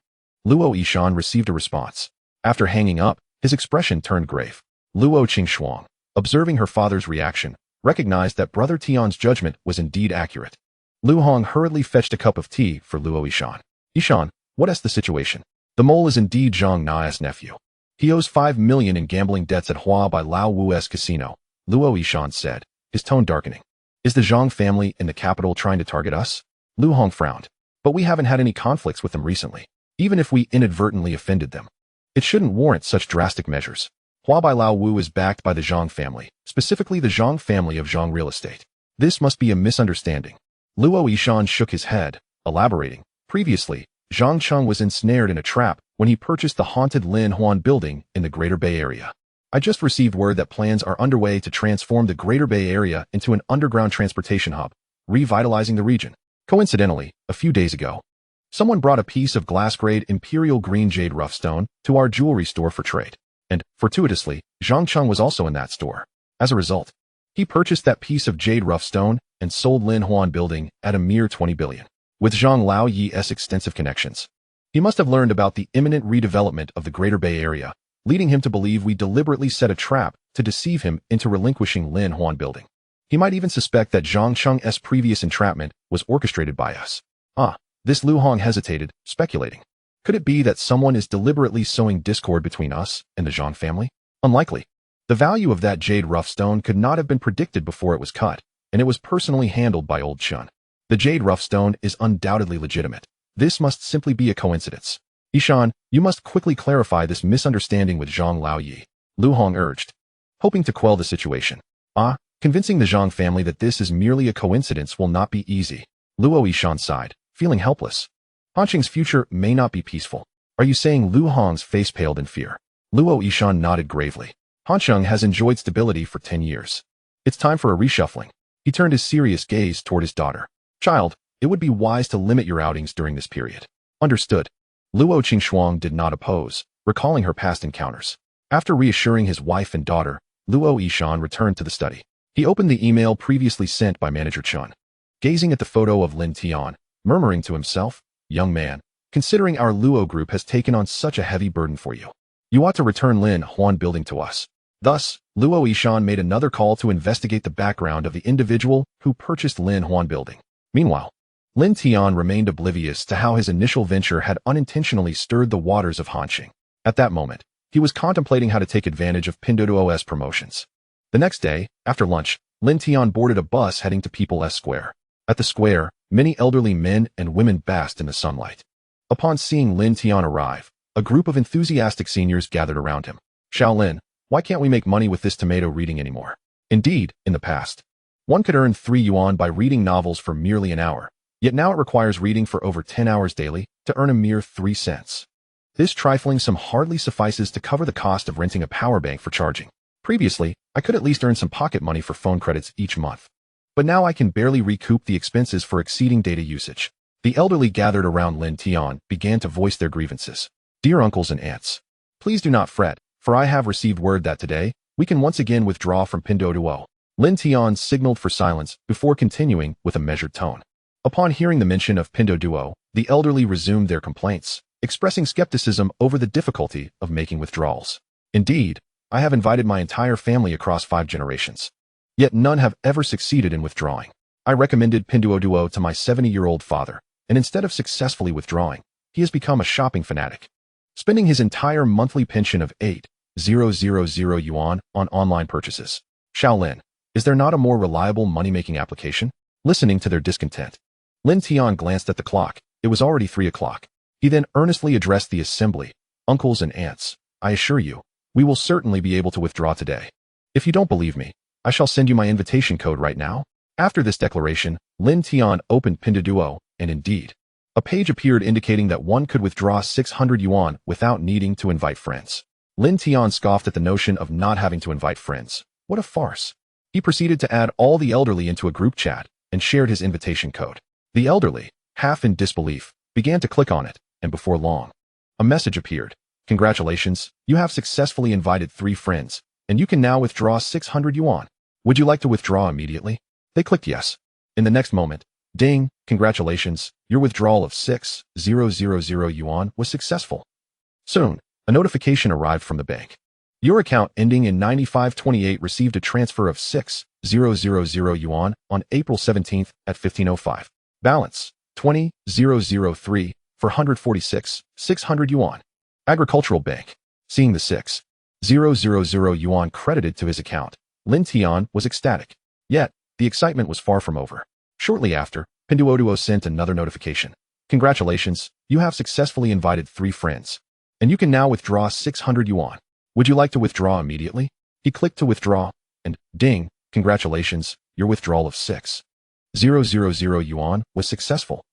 Luo Yishan received a response. After hanging up, his expression turned grave. Luo Qingxuang, observing her father's reaction, recognized that Brother Tian's judgment was indeed accurate. Lu Hong hurriedly fetched a cup of tea for Luo Yishan. Yishan, what is the situation? The mole is indeed Zhang Nai's nephew. He owes 5 million in gambling debts at Hua by Lao Wu's casino, Luo Yishan said, his tone darkening. Is the Zhang family in the capital trying to target us? Lu Hong frowned. But we haven't had any conflicts with them recently. Even if we inadvertently offended them, it shouldn't warrant such drastic measures. Hua Bai Lao Wu is backed by the Zhang family, specifically the Zhang family of Zhang Real Estate. This must be a misunderstanding. Luo Yishan shook his head, elaborating. Previously, Zhang Cheng was ensnared in a trap when he purchased the haunted Lin Huan building in the Greater Bay Area. I just received word that plans are underway to transform the Greater Bay Area into an underground transportation hub, revitalizing the region. Coincidentally, a few days ago, someone brought a piece of glass-grade Imperial Green Jade rough stone to our jewelry store for trade. And, fortuitously, Zhang Cheng was also in that store. As a result, he purchased that piece of jade rough stone and sold Lin Huan building at a mere 20 billion. With Zhang Lao Yi's extensive connections, he must have learned about the imminent redevelopment of the Greater Bay Area, leading him to believe we deliberately set a trap to deceive him into relinquishing Lin Huan building. He might even suspect that Zhang Cheng's previous entrapment was orchestrated by us. This Lu Hong hesitated, speculating. Could it be that someone is deliberately sowing discord between us and the Zhang family? Unlikely. The value of that jade rough stone could not have been predicted before it was cut, and it was personally handled by Old Chun. The jade rough stone is undoubtedly legitimate. This must simply be a coincidence. Yishan, you must quickly clarify this misunderstanding with Zhang Laoyi, Lu Hong urged, hoping to quell the situation. Convincing the Zhang family that this is merely a coincidence will not be easy. Luo Yishan sighed, feeling helpless. Hansheng's future may not be peaceful. Are you saying? Lu Hong's face paled in fear. Luo Yishan nodded gravely. Hansheng has enjoyed stability for 10 years. It's time for a reshuffling. He turned his serious gaze toward his daughter. Child, it would be wise to limit your outings during this period. Understood. Luo Qingxuang did not oppose, recalling her past encounters. After reassuring his wife and daughter, Luo Yishan returned to the study. He opened the email previously sent by Manager Chun. Gazing at the photo of Lin Tian, murmuring to himself, young man, considering our Luo group has taken on such a heavy burden for you, you ought to return Lin Huan building to us. Thus, Luo Yishan made another call to investigate the background of the individual who purchased Lin Huan building. Meanwhile, Lin Tian remained oblivious to how his initial venture had unintentionally stirred the waters of Hansheng. At that moment, he was contemplating how to take advantage of Pinduoduo's promotions. The next day, after lunch, Lin Tian boarded a bus heading to People's Square. At the square, many elderly men and women basked in the sunlight. Upon seeing Lin Tian arrive, a group of enthusiastic seniors gathered around him. Shaolin, why can't we make money with this tomato reading anymore? Indeed, in the past, one could earn 3 yuan by reading novels for merely an hour, Yet now it requires reading for over 10 hours daily to earn a mere 3 cents. This trifling sum hardly suffices to cover the cost of renting a power bank for charging. Previously, I could at least earn some pocket money for phone credits each month. But now I can barely recoup the expenses for exceeding data usage. The elderly gathered around Lin Tian began to voice their grievances. Dear uncles and aunts, please do not fret, for I have received word that today, we can once again withdraw from Pinduoduo. Lin Tian signaled for silence before continuing with a measured tone. Upon hearing the mention of Pinduoduo, the elderly resumed their complaints, expressing skepticism over the difficulty of making withdrawals. Indeed, I have invited my entire family across 5 generations. Yet none have ever succeeded in withdrawing. I recommended Pinduoduo to my 70-year-old father, and instead of successfully withdrawing, he has become a shopping fanatic, spending his entire monthly pension of 8,000 yuan on online purchases. Shaolin, is there not a more reliable money-making application? Listening to their discontent, Lin Tian glanced at the clock. It was already 3 o'clock. He then earnestly addressed the assembly. Uncles and aunts, I assure you, we will certainly be able to withdraw today. If you don't believe me, I shall send you my invitation code right now. After this declaration, Lin Tian opened Pinduoduo, and indeed, a page appeared indicating that one could withdraw 600 yuan without needing to invite friends. Lin Tian scoffed at the notion of not having to invite friends. What a farce. He proceeded to add all the elderly into a group chat and shared his invitation code. The elderly, half in disbelief, began to click on it, and before long, a message appeared. Congratulations, you have successfully invited 3 friends, and you can now withdraw 600 yuan. Would you like to withdraw immediately? They clicked yes. In the next moment, ding, congratulations, your withdrawal of 6,000 yuan was successful. Soon, a notification arrived from the bank. Your account ending in 9528 received a transfer of 6,000 yuan on April 17th at 15:05. Balance, 20,003 for 146,600 yuan. Agricultural Bank. Seeing the 6,000 yuan credited to his account, Lin Tian was ecstatic. Yet, the excitement was far from over. Shortly after, Pinduoduo sent another notification. Congratulations, you have successfully invited 3 friends, and you can now withdraw 600 yuan. Would you like to withdraw immediately? He clicked to withdraw, and ding, congratulations, your withdrawal of 6,000 yuan was successful.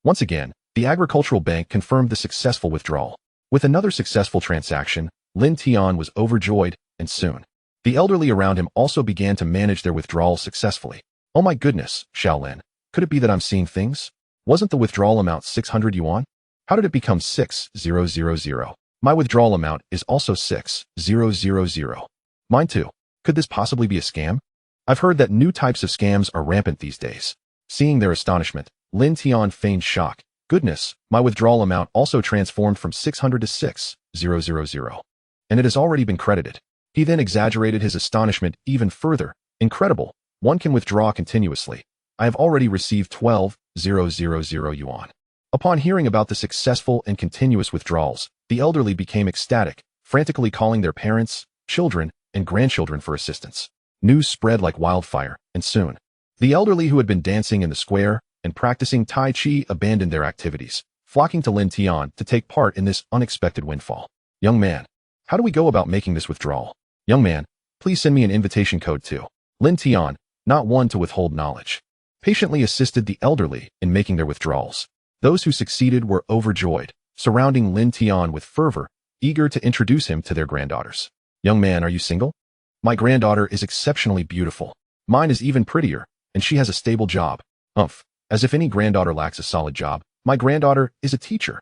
Once again, the Agricultural Bank confirmed the successful withdrawal. With another successful transaction, Lin Tian was overjoyed, and soon, the elderly around him also began to manage their withdrawals successfully. Oh my goodness, Shaolin, could it be that I'm seeing things? Wasn't the withdrawal amount 600 yuan? How did it become 6,000? My withdrawal amount is also 6,000. Mine too. Could this possibly be a scam? I've heard that new types of scams are rampant these days. Seeing their astonishment, Lin Tian feigned shock. Goodness, my withdrawal amount also transformed from 600 to 6,000. And it has already been credited. He then exaggerated his astonishment even further. Incredible. One can withdraw continuously. I have already received 12,000 yuan. Upon hearing about the successful and continuous withdrawals, the elderly became ecstatic, frantically calling their parents, children, and grandchildren for assistance. News spread like wildfire, and soon, the elderly who had been dancing in the square and practicing Tai Chi abandoned their activities, flocking to Lin Tian to take part in this unexpected windfall. Young man, how do we go about making this withdrawal? Young man, please send me an invitation code too. Lin Tian, not one to withhold knowledge, patiently assisted the elderly in making their withdrawals. Those who succeeded were overjoyed, surrounding Lin Tian with fervor, eager to introduce him to their granddaughters. Young man, are you single? My granddaughter is exceptionally beautiful. Mine is even prettier, and she has a stable job. Humph, as if any granddaughter lacks a solid job. My granddaughter is a teacher.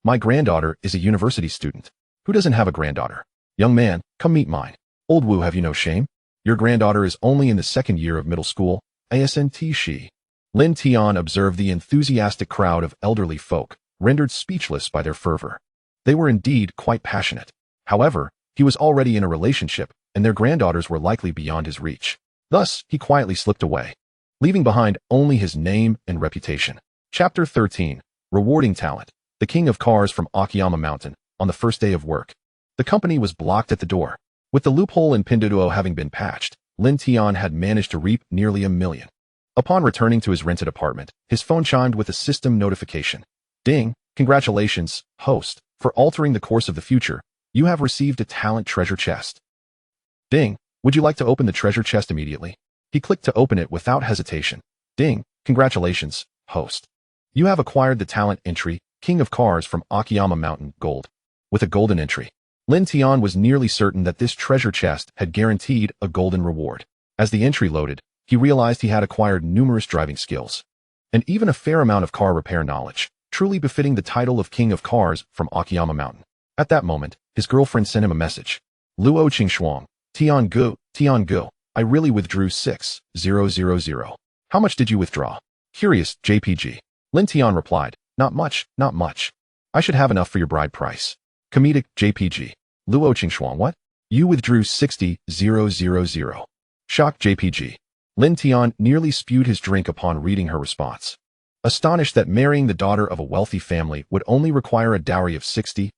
My granddaughter is a university student. Who doesn't have a granddaughter? Young man, come meet mine. Old Wu, have you no shame? Your granddaughter is only in the 2nd year of middle school. Asnt she. Lin Tian observed the enthusiastic crowd of elderly folk, rendered speechless by their fervor. They were indeed quite passionate. However, he was already in a relationship, and their granddaughters were likely beyond his reach. Thus, he quietly slipped away, leaving behind only his name and reputation. Chapter 13. Rewarding Talent. The king of cars from Akiyama Mountain. On the first day of work, the company was blocked at the door. With the loophole in Pinduoduo having been patched, Lin Tian had managed to reap nearly 1 million. Upon returning to his rented apartment, his phone chimed with a system notification. Ding, congratulations, host, for altering the course of the future. You have received a talent treasure chest. Ding, would you like to open the treasure chest immediately? He clicked to open it without hesitation. Ding, congratulations, host. You have acquired the talent entry, King of Cars from Akiyama Mountain, gold. With a golden entry. Lin Tian was nearly certain that this treasure chest had guaranteed a golden reward. As the entry loaded, he realized he had acquired numerous driving skills. And even a fair amount of car repair knowledge, truly befitting the title of King of Cars from Akiyama Mountain. At that moment, his girlfriend sent him a message. Luo Qingxuang, Tian Gu, I really withdrew 6,000. How much did you withdraw? Curious, JPG. Lin Tian replied, not much. I should have enough for your bride price. Comedic, JPG. Luo Qingxuang, what? You withdrew 60,000. Shocked, JPG. Lin Tian nearly spewed his drink upon reading her response. Astonished that marrying the daughter of a wealthy family would only require a dowry of 60,000.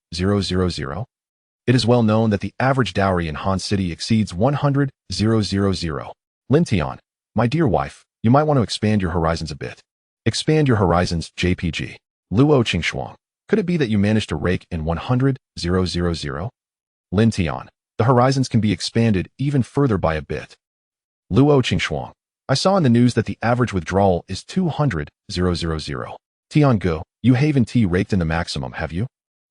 It is well known that the average dowry in Han City exceeds 100,000. Lin Tian, my dear wife, you might want to expand your horizons a bit. Expand your horizons, JPG. Luo Qingxuang, could it be that you managed to rake in 100,000? Lin Tian, the horizons can be expanded even further by a bit. Luo Qingxuang, I saw in the news that the average withdrawal is 200,000. Tian Gu, you haven't raked in the maximum, have you?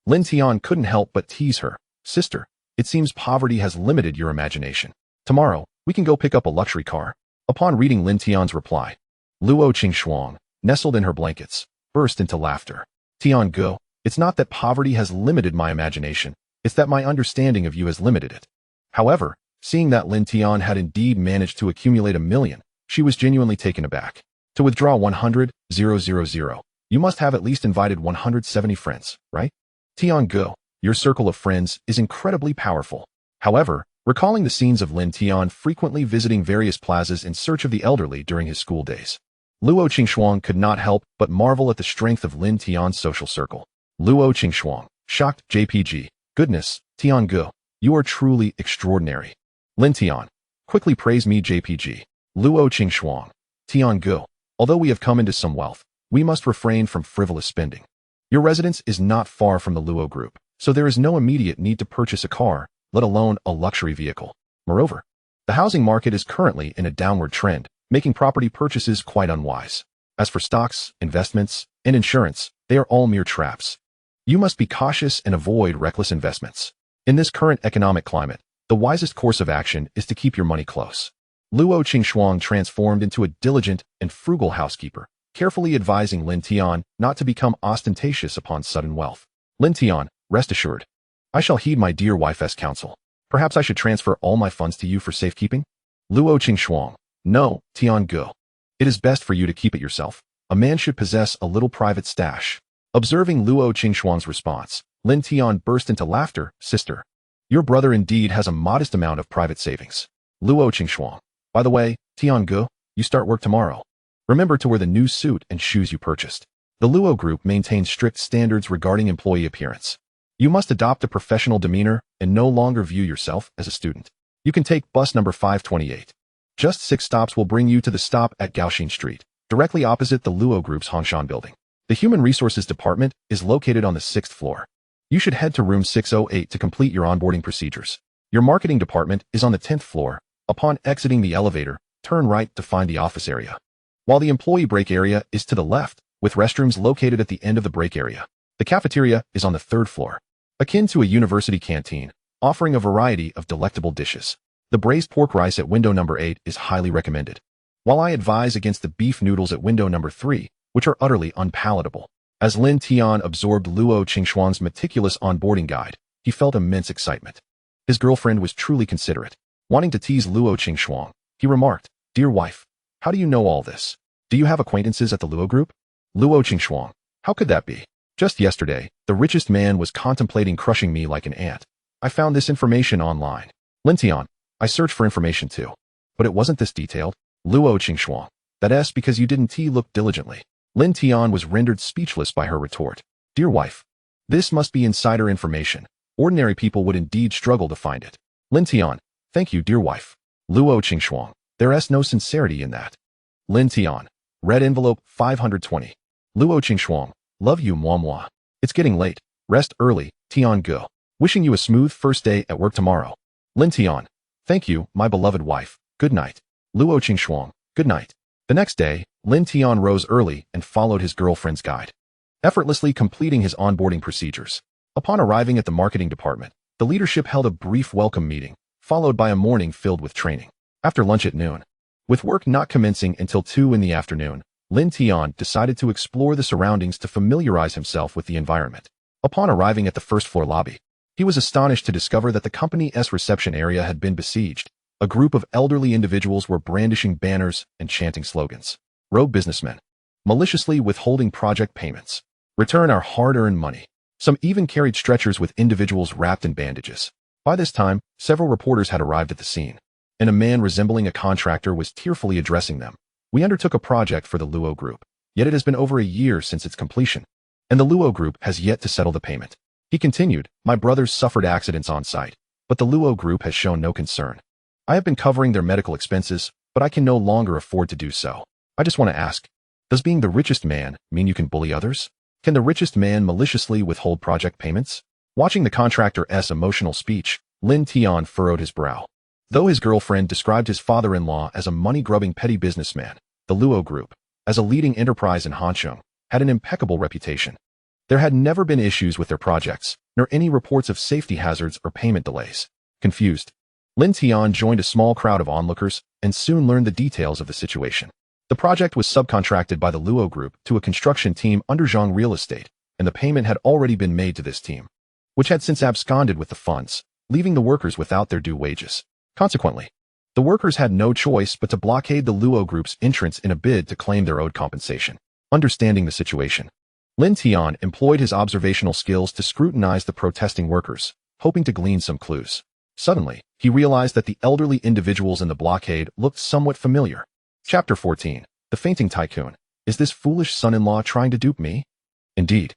Lin Tian couldn't help but tease her. Sister, it seems poverty has limited your imagination. Tomorrow, we can go pick up a luxury car. Upon reading Lin Tian's reply, Luo Qingxuang, nestled in her blankets, burst into laughter. Tian Gu, it's not that poverty has limited my imagination, it's that my understanding of you has limited it. However, seeing that Lin Tian had indeed managed to accumulate 1 million, she was genuinely taken aback. To withdraw 100,000, you must have at least invited 170 friends, right? Tian Gu, your circle of friends is incredibly powerful. However, recalling the scenes of Lin Tian frequently visiting various plazas in search of the elderly during his school days, Luo Qingxuang could not help but marvel at the strength of Lin Tian's social circle. Luo Qingxuang, shocked, JPG, goodness, Tian Gu, you are truly extraordinary. Lin Tian, quickly praise me, JPG. Luo Qingxuang, Tian Gu, although we have come into some wealth, we must refrain from frivolous spending. Your residence is not far from the Luo group, so there is no immediate need to purchase a car, let alone a luxury vehicle. Moreover, the housing market is currently in a downward trend, making property purchases quite unwise. As for stocks, investments, and insurance, they are all mere traps. You must be cautious and avoid reckless investments. In this current economic climate, the wisest course of action is to keep your money close. Luo Qingxuang transformed into a diligent and frugal housekeeper, carefully advising Lin Tian not to become ostentatious upon sudden wealth. Lin Tian, rest assured. I shall heed my dear wife's counsel. Perhaps I should transfer all my funds to you for safekeeping? Luo Qingxuang, no, Tian Gu. It is best for you to keep it yourself. A man should possess a little private stash. Observing Luo Qingxuang's response, Lin Tian burst into laughter. Sister, your brother indeed has a modest amount of private savings. Luo Qingxuang, by the way, Tian Gu, you start work tomorrow. Remember to wear the new suit and shoes you purchased. The Luo group maintains strict standards regarding employee appearance. You must adopt a professional demeanor and no longer view yourself as a student. You can take bus number 528. Just 6 stops will bring you to the stop at Gaoxin Street, directly opposite the Luo group's Hongshan building. The Human Resources Department is located on the 6th floor. You should head to room 608 to complete your onboarding procedures. Your marketing department is on the 10th floor. Upon exiting the elevator, turn right to find the office area. While the employee break area is to the left, with restrooms located at the end of the break area. The cafeteria is on the 3rd floor, akin to a university canteen, offering a variety of delectable dishes. The braised pork rice at window number 8 is highly recommended, while I advise against the beef noodles at window number 3, which are utterly unpalatable. As Lin Tian absorbed Luo Qingxuang's meticulous onboarding guide, he felt immense excitement. His girlfriend was truly considerate. Wanting to tease Luo Qingxuang, he remarked, Dear wife, how do you know all this? Do you have acquaintances at the Luo group? Luo Qingxuang, how could that be? Just yesterday, the richest man was contemplating crushing me like an ant. I found this information online. Lin Tian, I searched for information too. But it wasn't this detailed. Luo Qingxuang, that's because you didn't look diligently. Lin Tian was rendered speechless by her retort. Dear wife, this must be insider information. Ordinary people would indeed struggle to find it. Lin Tian, thank you, dear wife. Luo Qingxuang, there's no sincerity in that. Lin Tian, red envelope 520. Luo Qingxuang, love you, moi. It's getting late. Rest early, Tian Gu. Wishing you a smooth first day at work tomorrow. Lin Tian, thank you, my beloved wife. Good night. Luo Qingxuang, good night. The next day, Lin Tian rose early and followed his girlfriend's guide, effortlessly completing his onboarding procedures. Upon arriving at the marketing department, the leadership held a brief welcome meeting, followed by a morning filled with training. After lunch at noon, with work not commencing until 2 in the afternoon, Lin Tian decided to explore the surroundings to familiarize himself with the environment. Upon arriving at the first-floor lobby, he was astonished to discover that the company's reception area had been besieged. A group of elderly individuals were brandishing banners and chanting slogans. Rogue businessmen, maliciously withholding project payments. Return our hard-earned money. Some even carried stretchers with individuals wrapped in bandages. By this time, several reporters had arrived at the scene, and a man resembling a contractor was tearfully addressing them. We undertook a project for the Luo Group, yet it has been over a year since its completion, and the Luo Group has yet to settle the payment. He continued, my brothers suffered accidents on site, but the Luo Group has shown no concern. I have been covering their medical expenses, but I can no longer afford to do so. I just want to ask, does being the richest man mean you can bully others? Can the richest man maliciously withhold project payments? Watching the contractor's emotional speech, Lin Tian furrowed his brow. Though his girlfriend described his father-in-law as a money-grubbing petty businessman, the Luo Group, as a leading enterprise in Hancheng, had an impeccable reputation. There had never been issues with their projects, nor any reports of safety hazards or payment delays. Confused, Lin Tian joined a small crowd of onlookers and soon learned the details of the situation. The project was subcontracted by the Luo Group to a construction team under Zhang Real Estate, and the payment had already been made to this team, which had since absconded with the funds, leaving the workers without their due wages. Consequently, the workers had no choice but to blockade the Luo Group's entrance in a bid to claim their owed compensation. Understanding the situation, Lin Tian employed his observational skills to scrutinize the protesting workers, hoping to glean some clues. Suddenly, he realized that the elderly individuals in the blockade looked somewhat familiar. Chapter 14. The Fainting Tycoon. Is this foolish son-in-law trying to dupe me? Indeed.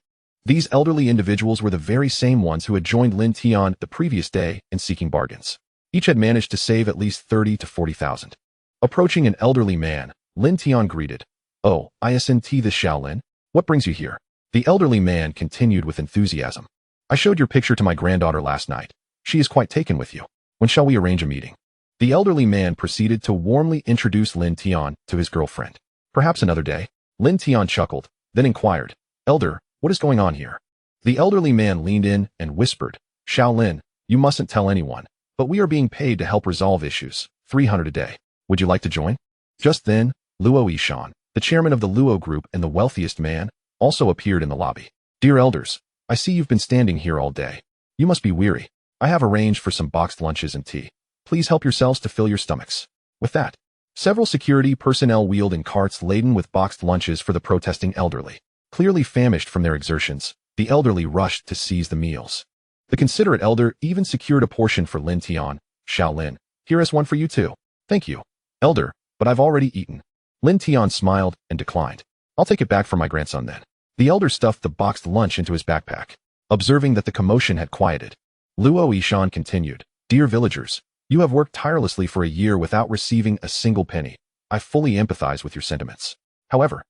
These elderly individuals were the very same ones who had joined Lin Tian the previous day in seeking bargains. Each had managed to save at least 30 to 40,000. Approaching an elderly man, Lin Tian greeted, "Oh, isn't this Shaolin? What brings you here?" The elderly man continued with enthusiasm. "I showed your picture to my granddaughter last night. She is quite taken with you. When shall we arrange a meeting?" The elderly man proceeded to warmly introduce Lin Tian to his girlfriend. "Perhaps another day?" Lin Tian chuckled, then inquired, "Elder, what is going on here?" The elderly man leaned in and whispered, "Shaolin, you mustn't tell anyone, but we are being paid to help resolve issues, 300 a day. Would you like to join?" Just then, Luo Yishan, the chairman of the Luo Group and the wealthiest man, also appeared in the lobby. "Dear elders, I see you've been standing here all day. You must be weary. I have arranged for some boxed lunches and tea. Please help yourselves to fill your stomachs." With that, several security personnel wheeled in carts laden with boxed lunches for the protesting elderly. Clearly famished from their exertions, the elderly rushed to seize the meals. The considerate elder even secured a portion for Lin Tian. "Shaolin, here is one for you too." "Thank you, elder, but I've already eaten." Lin Tian smiled and declined. "I'll take it back for my grandson then." The elder stuffed the boxed lunch into his backpack. Observing that the commotion had quieted, Luo Yishan continued, "Dear villagers, you have worked tirelessly for a year without receiving a single penny. I fully empathize with your sentiments. However,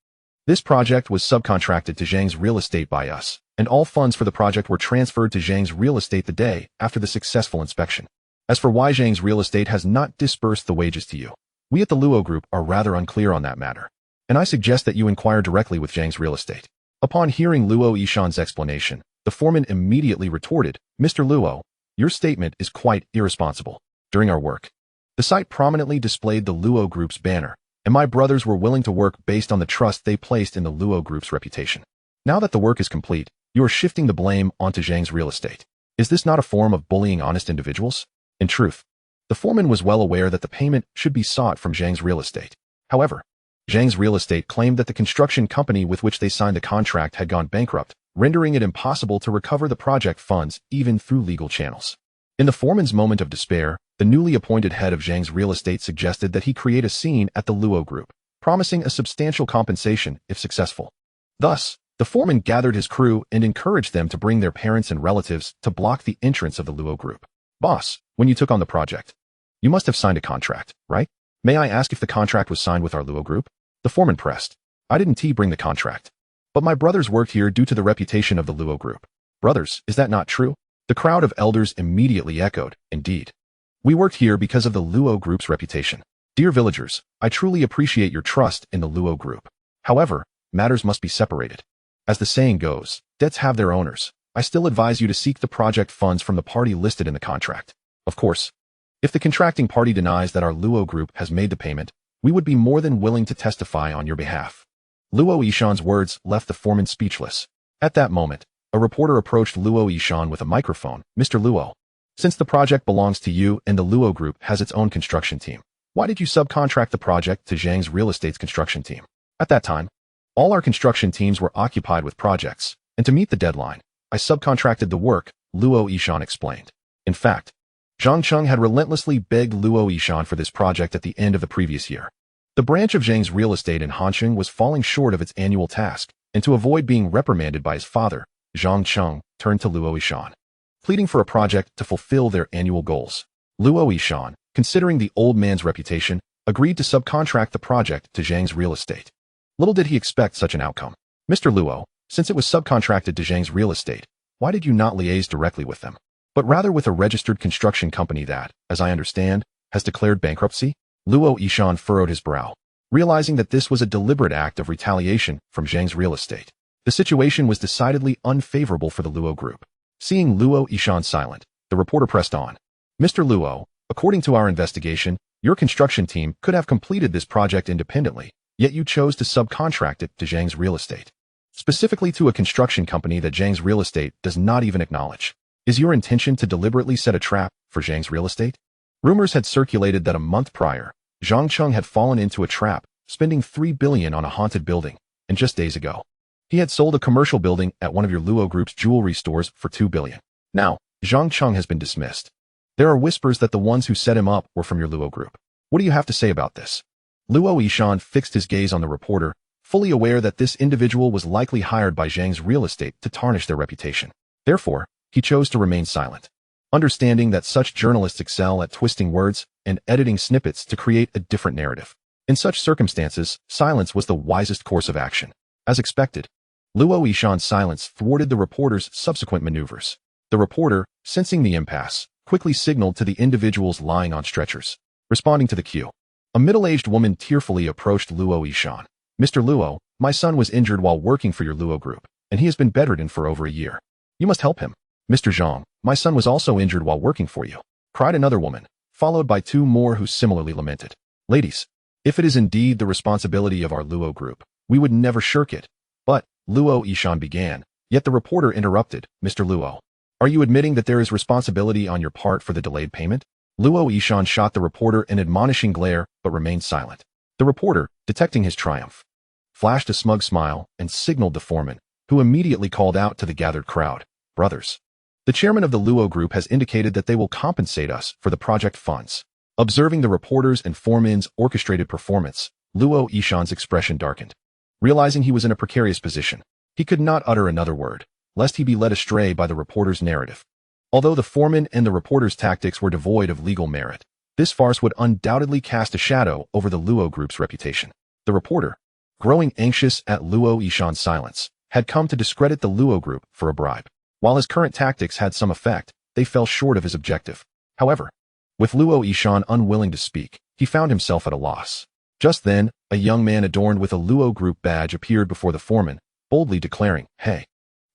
this project was subcontracted to Zhang's Real Estate by us, and all funds for the project were transferred to Zhang's Real Estate the day after the successful inspection. As for why Zhang's Real Estate has not disbursed the wages to you, we at the Luo Group are rather unclear on that matter, and I suggest that you inquire directly with Zhang's Real Estate." Upon hearing Luo Yishan's explanation, the foreman immediately retorted, "Mr. Luo, your statement is quite irresponsible. During our work, the site prominently displayed the Luo Group's banner, and my brothers were willing to work based on the trust they placed in the Luo Group's reputation. Now that the work is complete, you are shifting the blame onto Zhang's Real Estate. Is this not a form of bullying honest individuals?" In truth, the foreman was well aware that the payment should be sought from Zhang's Real Estate. However, Zhang's Real Estate claimed that the construction company with which they signed the contract had gone bankrupt, rendering it impossible to recover the project funds even through legal channels. In the foreman's moment of despair, the newly appointed head of Zhang's Real Estate suggested that he create a scene at the Luo Group, promising a substantial compensation if successful. Thus, the foreman gathered his crew and encouraged them to bring their parents and relatives to block the entrance of the Luo Group. "Boss, when you took on the project, you must have signed a contract, right? May I ask if the contract was signed with our Luo Group?" The foreman pressed. "I didn't bring the contract, but my brothers worked here due to the reputation of the Luo Group." "Brothers, is that not true?" The crowd of elders immediately echoed, "Indeed. We worked here because of the Luo Group's reputation." Dear villagers, I truly appreciate your trust in the Luo group. However, matters must be separated. As the saying goes, debts have their owners. I still advise you to seek the project funds from the party listed in the contract. Of course, if the contracting party denies that our Luo group has made the payment, we would be more than willing to testify on your behalf. Luo Yishan's words left the foreman speechless. At that moment, a reporter approached Luo Yishan with a microphone. Mr. Luo, since the project belongs to you and the Luo group has its own construction team, why did you subcontract the project to Zhang's real estate's construction team? At that time, all our construction teams were occupied with projects, and to meet the deadline, I subcontracted the work, Luo Yishan explained. In fact, Zhang Cheng had relentlessly begged Luo Yishan for this project at the end of the previous year. The branch of Zhang's real estate in Hansheng was falling short of its annual task, and to avoid being reprimanded by his father, Zhang Cheng turned to Luo Yishan, pleading for a project to fulfill their annual goals. Luo Yishan, considering the old man's reputation, agreed to subcontract the project to Zhang's real estate. Little did he expect such an outcome. Mr. Luo, since it was subcontracted to Zhang's real estate, why did you not liaise directly with them, but rather with a registered construction company that, as I understand, has declared bankruptcy? Luo Yishan furrowed his brow, realizing that this was a deliberate act of retaliation from Zhang's real estate. The situation was decidedly unfavorable for the Luo group. Seeing Luo Yishan silent, the reporter pressed on. Mr. Luo, according to our investigation, your construction team could have completed this project independently, yet you chose to subcontract it to Zhang's real estate. Specifically to a construction company that Zhang's real estate does not even acknowledge. Is your intention to deliberately set a trap for Zhang's real estate? Rumors had circulated that a month prior, Zhang Cheng had fallen into a trap, spending 3 billion on a haunted building, and just days ago, he had sold a commercial building at one of your Luo group's jewelry stores for 2 billion. Now, Zhang Cheng has been dismissed. There are whispers that the ones who set him up were from your Luo group. What do you have to say about this? Luo Yishan fixed his gaze on the reporter, fully aware that this individual was likely hired by Zhang's real estate to tarnish their reputation. Therefore, he chose to remain silent, understanding that such journalists excel at twisting words and editing snippets to create a different narrative. In such circumstances, silence was the wisest course of action. As expected, Luo Yishan's silence thwarted the reporter's subsequent maneuvers. The reporter, sensing the impasse, quickly signaled to the individuals lying on stretchers. Responding to the cue, a middle-aged woman tearfully approached Luo Yishan. Mr. Luo, my son was injured while working for your Luo group, and he has been bedridden for over a year. You must help him. Mr. Zhang, my son was also injured while working for you, cried another woman, followed by 2 more who similarly lamented. Ladies, if it is indeed the responsibility of our Luo group, we would never shirk it. But, Luo Yishan began, yet the reporter interrupted. Mr. Luo, are you admitting that there is responsibility on your part for the delayed payment? Luo Yishan shot the reporter an admonishing glare, but remained silent. The reporter, detecting his triumph, flashed a smug smile and signaled the foreman, who immediately called out to the gathered crowd. Brothers, the chairman of the Luo group has indicated that they will compensate us for the project funds. Observing the reporter's and foreman's orchestrated performance, Luo Yishan's expression darkened. Realizing he was in a precarious position, he could not utter another word, lest he be led astray by the reporter's narrative. Although the foreman and the reporter's tactics were devoid of legal merit, this farce would undoubtedly cast a shadow over the Luo group's reputation. The reporter, growing anxious at Luo Yishan's silence, had come to discredit the Luo group for a bribe. While his current tactics had some effect, they fell short of his objective. However, with Luo Yishan unwilling to speak, he found himself at a loss. Just then, a young man adorned with a Luo group badge appeared before the foreman, boldly declaring, "Hey,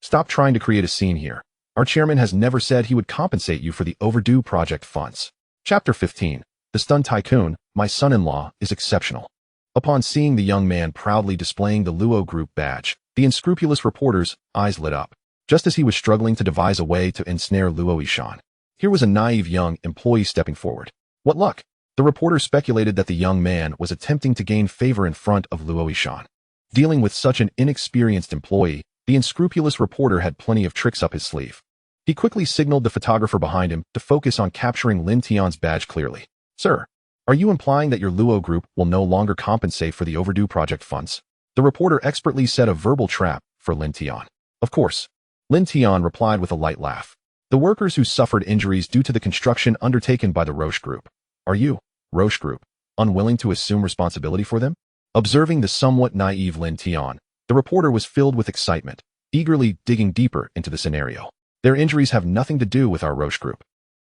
stop trying to create a scene here. Our chairman has never said he would compensate you for the overdue project funds." Chapter 15. The Stunned Tycoon, My Son-in-Law, is Exceptional. Upon seeing the young man proudly displaying the Luo group badge, the unscrupulous reporter's eyes lit up. Just as he was struggling to devise a way to ensnare Luo Yishan, here was a naive young employee stepping forward. What luck! The reporter speculated that the young man was attempting to gain favor in front of Luo Yishan. Dealing with such an inexperienced employee, the unscrupulous reporter had plenty of tricks up his sleeve. He quickly signaled the photographer behind him to focus on capturing Lin Tian's badge clearly. Sir, are you implying that your Luo group will no longer compensate for the overdue project funds? The reporter expertly set a verbal trap for Lin Tian. Of course. Lin Tian replied with a light laugh. The workers who suffered injuries due to the construction undertaken by the Roche Group. Are you, Roche Group, unwilling to assume responsibility for them? Observing the somewhat naive Lin Tian, the reporter was filled with excitement, eagerly digging deeper into the scenario. Their injuries have nothing to do with our Roche Group.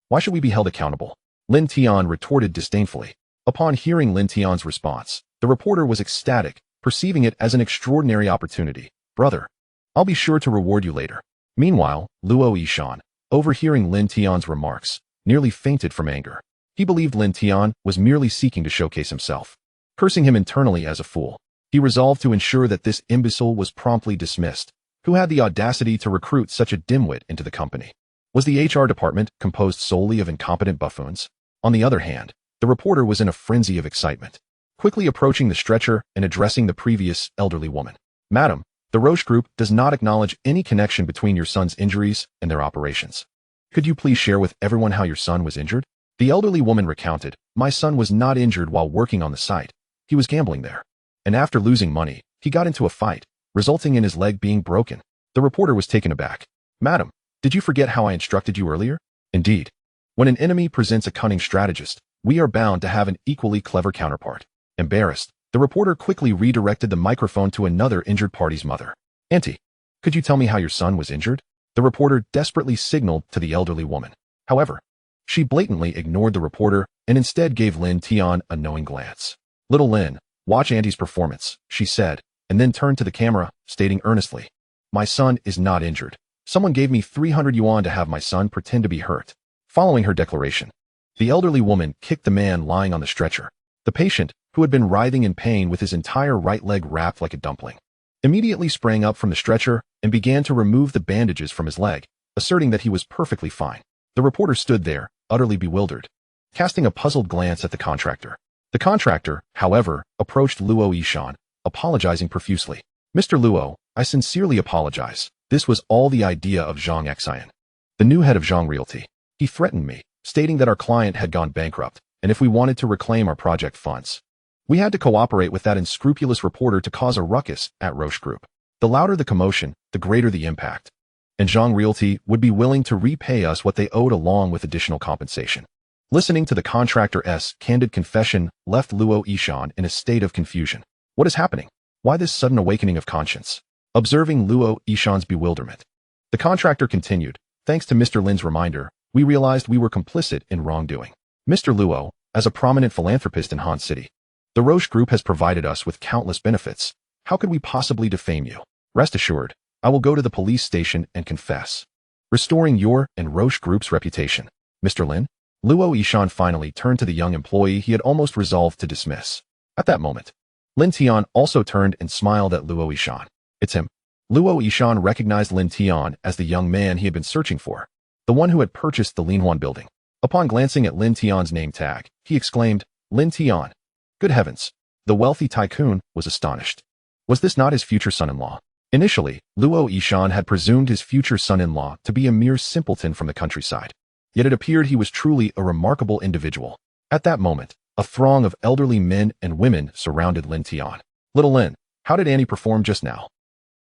Why should we be held accountable? Lin Tian retorted disdainfully. Upon hearing Lin Tian's response, the reporter was ecstatic, perceiving it as an extraordinary opportunity. Brother, I'll be sure to reward you later. Meanwhile, Luo Yishan, overhearing Lin Tian's remarks, nearly fainted from anger. He believed Lin Tian was merely seeking to showcase himself. Cursing him internally as a fool, he resolved to ensure that this imbecile was promptly dismissed. Who had the audacity to recruit such a dimwit into the company? Was the HR department composed solely of incompetent buffoons? On the other hand, the reporter was in a frenzy of excitement, quickly approaching the stretcher and addressing the previous elderly woman. Madam, the Roche Group does not acknowledge any connection between your son's injuries and their operations. Could you please share with everyone how your son was injured? The elderly woman recounted, my son was not injured while working on the site. He was gambling there. And after losing money, he got into a fight, resulting in his leg being broken. The reporter was taken aback. Madam, did you forget how I instructed you earlier? Indeed. When an enemy presents a cunning strategist, we are bound to have an equally clever counterpart. Embarrassed, the reporter quickly redirected the microphone to another injured party's mother. Auntie, could you tell me how your son was injured? The reporter desperately signaled to the elderly woman. However, she blatantly ignored the reporter and instead gave Lin Tian a knowing glance. Little Lin, watch Auntie's performance, she said, and then turned to the camera, stating earnestly, my son is not injured. Someone gave me 300 yuan to have my son pretend to be hurt. Following her declaration, the elderly woman kicked the man lying on the stretcher. The patient, who had been writhing in pain with his entire right leg wrapped like a dumpling, immediately sprang up from the stretcher and began to remove the bandages from his leg, asserting that he was perfectly fine. The reporter stood there, utterly bewildered, casting a puzzled glance at the contractor. The contractor, however, approached Luo Yishan, apologizing profusely. Mr. Luo, I sincerely apologize. This was all the idea of Zhang Xian, the new head of Zhang Realty. He threatened me, stating that our client had gone bankrupt, and if we wanted to reclaim our project funds, we had to cooperate with that unscrupulous reporter to cause a ruckus at Roche Group. The louder the commotion, the greater the impact. And Zhang Realty would be willing to repay us what they owed along with additional compensation. Listening to the contractor's candid confession left Luo Yishan in a state of confusion. What is happening? Why this sudden awakening of conscience? Observing Luo Yishan's bewilderment, the contractor continued, thanks to Mr. Lin's reminder, we realized we were complicit in wrongdoing. Mr. Luo, as a prominent philanthropist in Han City, the Roche Group has provided us with countless benefits. How could we possibly defame you? Rest assured, I will go to the police station and confess, restoring your and Roche Group's reputation. Mr. Lin? Luo Yishan finally turned to the young employee he had almost resolved to dismiss. At that moment, Lin Tian also turned and smiled at Luo Yishan. It's him. Luo Yishan recognized Lin Tian as the young man he had been searching for, the one who had purchased the Linhuan building. Upon glancing at Lin Tian's name tag, he exclaimed, Lin Tian. Good heavens. The wealthy tycoon was astonished. Was this not his future son-in-law? Initially, Luo Yishan had presumed his future son-in-law to be a mere simpleton from the countryside. Yet it appeared he was truly a remarkable individual. At that moment, a throng of elderly men and women surrounded Lin Tian. Little Lin, how did Annie perform just now?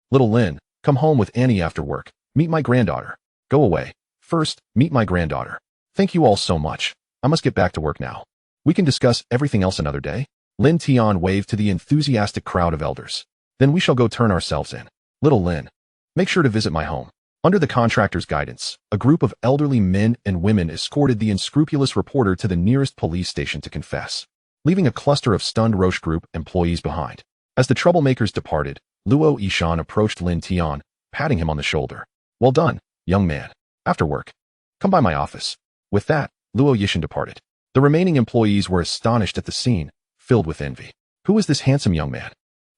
Little Lin, come home with Annie after work. Meet my granddaughter. Go away. First, meet my granddaughter. Thank you all so much. I must get back to work now. We can discuss everything else another day. Lin Tian waved to the enthusiastic crowd of elders. Then we shall go turn ourselves in. Little Lin, make sure to visit my home. Under the contractor's guidance, a group of elderly men and women escorted the unscrupulous reporter to the nearest police station to confess, leaving a cluster of stunned Roche Group employees behind. As the troublemakers departed, Luo Yishan approached Lin Tian, patting him on the shoulder. Well done, young man. After work, come by my office. With that, Luo Yishan departed. The remaining employees were astonished at the scene, filled with envy. Who is this handsome young man?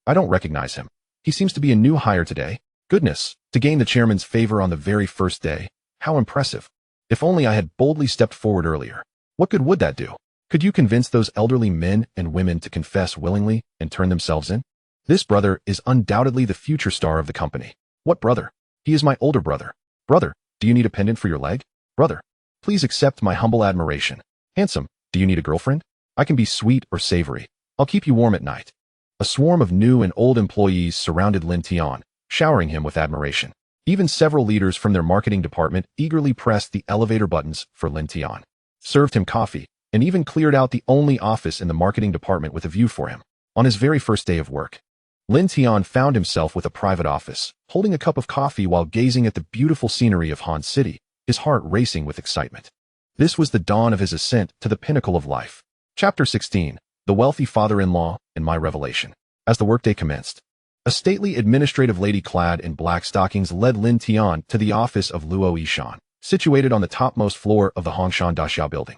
I don't recognize him. He seems to be a new hire today. Goodness, to gain the chairman's favor on the very first day. How impressive. If only I had boldly stepped forward earlier. What good would that do? Could you convince those elderly men and women to confess willingly and turn themselves in? This brother is undoubtedly the future star of the company. What brother? He is my older brother. Brother, do you need a pendant for your leg? Brother, please accept my humble admiration. Handsome, do you need a girlfriend? I can be sweet or savory. I'll keep you warm at night. A swarm of new and old employees surrounded Lin Tian, showering him with admiration. Even several leaders from their marketing department eagerly pressed the elevator buttons for Lin Tian, served him coffee, and even cleared out the only office in the marketing department with a view for him. On his very first day of work, Lin Tian found himself with a private office, holding a cup of coffee while gazing at the beautiful scenery of Han City, his heart racing with excitement. This was the dawn of his ascent to the pinnacle of life. Chapter 16. The Wealthy Father-in-Law and My Revelation. As the workday commenced, a stately administrative lady clad in black stockings led Lin Tian to the office of Luo Yishan, situated on the topmost floor of the Hongshan Daxiao building.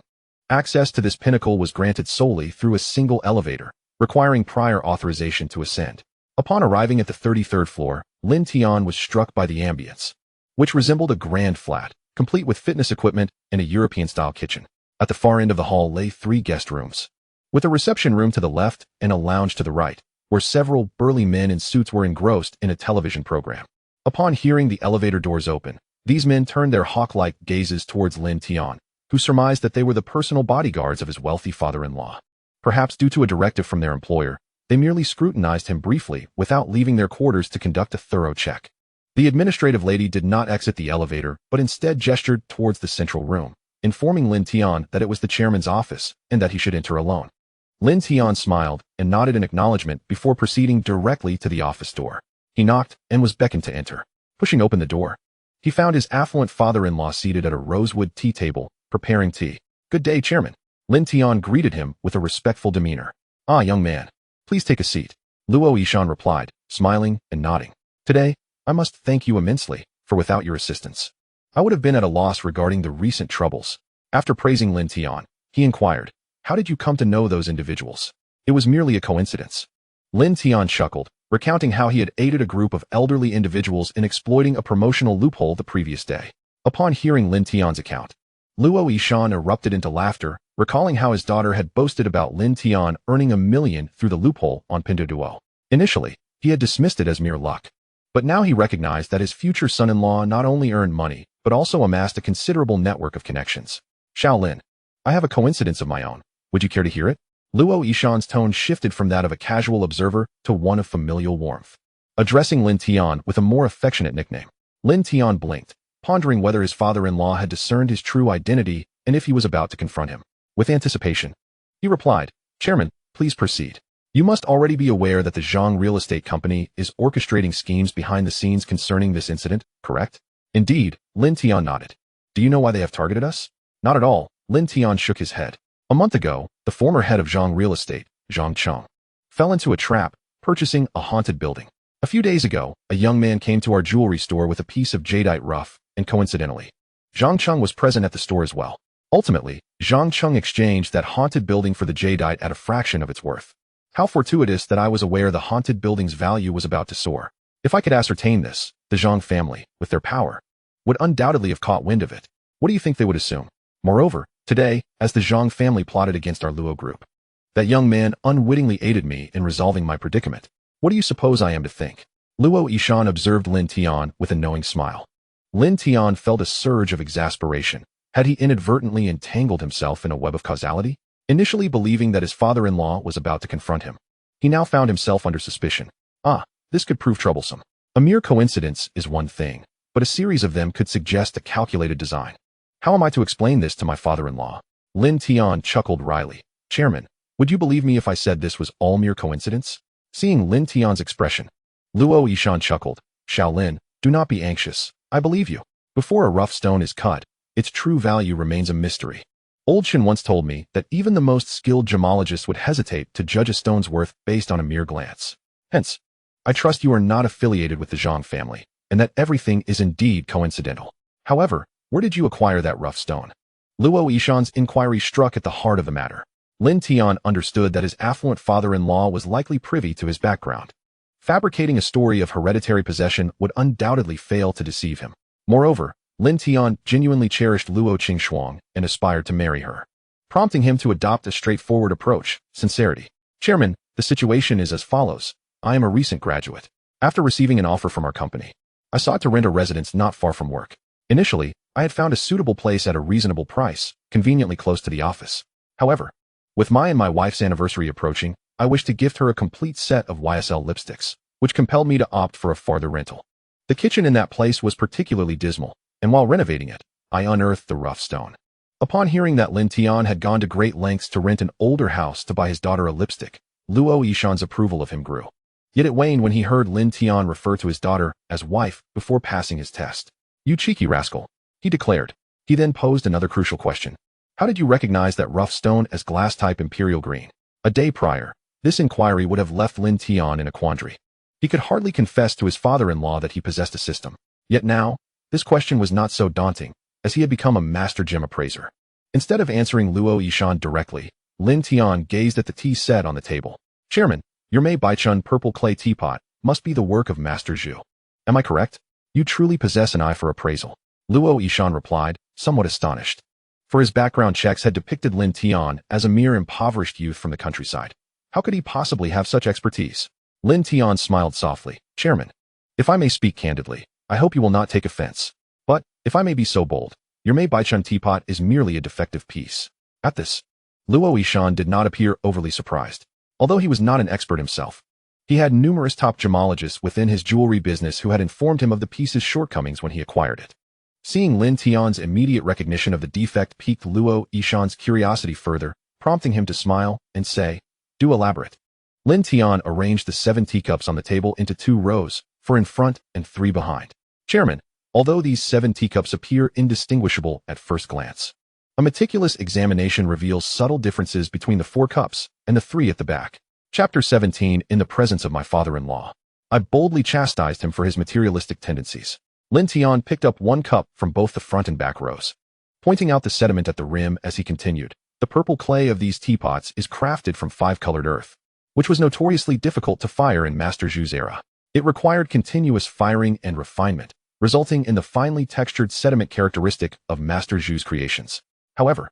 Access to this pinnacle was granted solely through a single elevator, requiring prior authorization to ascend. Upon arriving at the 33rd floor, Lin Tian was struck by the ambience, which resembled a grand flat, complete with fitness equipment and a European-style kitchen. At the far end of the hall lay 3 guest rooms, with a reception room to the left and a lounge to the right, where several burly men in suits were engrossed in a television program. Upon hearing the elevator doors open, these men turned their hawk-like gazes towards Lin Tian, who surmised that they were the personal bodyguards of his wealthy father-in-law. Perhaps due to a directive from their employer, they merely scrutinized him briefly without leaving their quarters to conduct a thorough check. The administrative lady did not exit the elevator, but instead gestured towards the central room, informing Lin Tian that it was the chairman's office and that he should enter alone. Lin Tian smiled and nodded in acknowledgement before proceeding directly to the office door. He knocked and was beckoned to enter. Pushing open the door, he found his affluent father-in-law seated at a rosewood tea table, preparing tea. "Good day, Chairman." Lin Tian greeted him with a respectful demeanor. "Ah, young man, please take a seat," Luo Yishan replied, smiling and nodding. "Today, I must thank you immensely, for without your assistance, I would have been at a loss regarding the recent troubles." After praising Lin Tian, he inquired, "How did you come to know those individuals?" "It was merely a coincidence." Lin Tian chuckled, recounting how he had aided a group of elderly individuals in exploiting a promotional loophole the previous day. Upon hearing Lin Tian's account, Luo Yishan erupted into laughter, recalling how his daughter had boasted about Lin Tian earning $1 million through the loophole on Pinduoduo. Initially, he had dismissed it as mere luck, but now he recognized that his future son-in-law not only earned money, but also amassed a considerable network of connections. "Shaolin, I have a coincidence of my own. Would you care to hear it?" Luo Yishan's tone shifted from that of a casual observer to one of familial warmth. Addressing Lin Tian with a more affectionate nickname, Lin Tian blinked, pondering whether his father-in-law had discerned his true identity and if he was about to confront him. With anticipation, he replied, "Chairman, please proceed. You must already be aware that the Zhang Real Estate Company is orchestrating schemes behind the scenes concerning this incident, correct?" "Indeed," Lin Tian nodded. "Do you know why they have targeted us?" "Not at all," Lin Tian shook his head. "A month ago, the former head of Zhang Real Estate, Zhang Cheng, fell into a trap, purchasing a haunted building. A few days ago, a young man came to our jewelry store with a piece of jadeite rough, and coincidentally, Zhang Cheng was present at the store as well. Ultimately, Zhang Cheng exchanged that haunted building for the jadeite at a fraction of its worth. How fortuitous that I was aware the haunted building's value was about to soar. If I could ascertain this, the Zhang family, with their power, would undoubtedly have caught wind of it. What do you think they would assume? Moreover, today, as the Zhang family plotted against our Luo group, that young man unwittingly aided me in resolving my predicament. What do you suppose I am to think?" Luo Yishan observed Lin Tian with a knowing smile. Lin Tian felt a surge of exasperation. Had he inadvertently entangled himself in a web of causality? Initially believing that his father-in-law was about to confront him, he now found himself under suspicion. This could prove troublesome. A mere coincidence is one thing, but a series of them could suggest a calculated design. How am I to explain this to my father-in-law? Lin Tian chuckled wryly. "Chairman, would you believe me if I said this was all mere coincidence?" Seeing Lin Tian's expression, Luo Yishan chuckled. "Shaolin, do not be anxious. I believe you. Before a rough stone is cut, its true value remains a mystery. Old Shin once told me that even the most skilled gemologist would hesitate to judge a stone's worth based on a mere glance. Hence, I trust you are not affiliated with the Zhang family, and that everything is indeed coincidental. However, where did you acquire that rough stone?" Luo Yishan's inquiry struck at the heart of the matter. Lin Tian understood that his affluent father-in-law was likely privy to his background. Fabricating a story of hereditary possession would undoubtedly fail to deceive him. Moreover, Lin Tian genuinely cherished Luo Qingxuang and aspired to marry her, prompting him to adopt a straightforward approach, sincerity. "Chairman, the situation is as follows. I am a recent graduate. After receiving an offer from our company, I sought to rent a residence not far from work. Initially, I had found a suitable place at a reasonable price, conveniently close to the office. However, with my and my wife's anniversary approaching, I wished to gift her a complete set of YSL lipsticks, which compelled me to opt for a farther rental. The kitchen in that place was particularly dismal, and while renovating it, I unearthed the rough stone. Upon hearing that Lin Tian had gone to great lengths to rent an older house to buy his daughter a lipstick, Luo Yishan's approval of him grew. Yet it waned when he heard Lin Tian refer to his daughter as wife before passing his test. "You cheeky rascal," he declared. He then posed another crucial question. How did you recognize that rough stone as glass-type imperial green? A day prior, this inquiry would have left Lin Tian in a quandary. He could hardly confess to his father-in-law that he possessed a system. Yet now, this question was not so daunting, as he had become a master gem appraiser. Instead of answering Luo Yishan directly, Lin Tian gazed at the tea set on the table. Chairman, your Mei Baichun purple clay teapot must be the work of Master Zhu. Am I correct? You truly possess an eye for appraisal. Luo Yishan replied, somewhat astonished. For his background checks had depicted Lin Tian as a mere impoverished youth from the countryside. How could he possibly have such expertise? Lin Tian smiled softly. Chairman, if I may speak candidly, I hope you will not take offense. But, if I may be so bold, your Mei Baichun teapot is merely a defective piece. At this, Luo Yishan did not appear overly surprised. Although he was not an expert himself, he had numerous top gemologists within his jewelry business who had informed him of the piece's shortcomings when he acquired it. Seeing Lin Tian's immediate recognition of the defect piqued Luo Yishan's curiosity further, prompting him to smile and say, do elaborate. Lin Tian arranged the 7 teacups on the table into 2 rows, 4 in front and 3 behind. Chairman, although these 7 teacups appear indistinguishable at first glance, a meticulous examination reveals subtle differences between the 4 cups and the 3 at the back. Chapter 17. In the presence of my father-in-law, I boldly chastised him for his materialistic tendencies. Lin Tian picked up 1 cup from both the front and back rows, pointing out the sediment at the rim as he continued. The purple clay of these teapots is crafted from 5-colored earth, which was notoriously difficult to fire in Master Zhu's era. It required continuous firing and refinement, resulting in the finely textured sediment characteristic of Master Zhu's creations. However,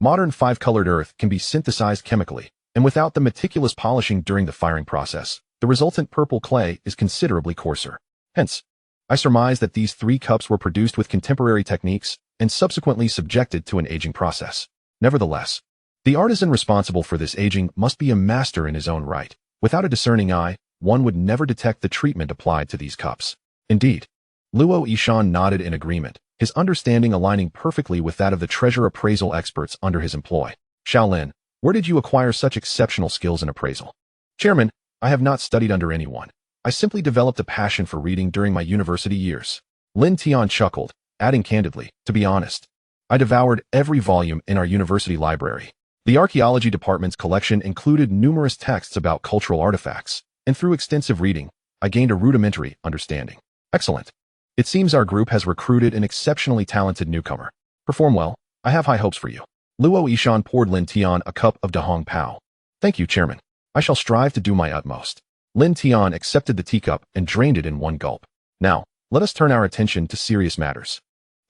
modern 5-colored earth can be synthesized chemically, and without the meticulous polishing during the firing process, the resultant purple clay is considerably coarser. Hence, I surmise that these 3 cups were produced with contemporary techniques and subsequently subjected to an aging process. Nevertheless, the artisan responsible for this aging must be a master in his own right. Without a discerning eye, one would never detect the treatment applied to these cups. Indeed, Luo Yishan nodded in agreement, his understanding aligning perfectly with that of the treasure appraisal experts under his employ. Shaolin, where did you acquire such exceptional skills in appraisal? Chairman, I have not studied under anyone. I simply developed a passion for reading during my university years. Lin Tian chuckled, adding candidly, to be honest, I devoured every volume in our university library. The archaeology department's collection included numerous texts about cultural artifacts, and through extensive reading, I gained a rudimentary understanding. Excellent. It seems our group has recruited an exceptionally talented newcomer. Perform well. I have high hopes for you. Luo Yishan poured Lin Tian a cup of Dahong Pao. Thank you, Chairman. I shall strive to do my utmost. Lin Tian accepted the teacup and drained it in 1 gulp. Now, let us turn our attention to serious matters.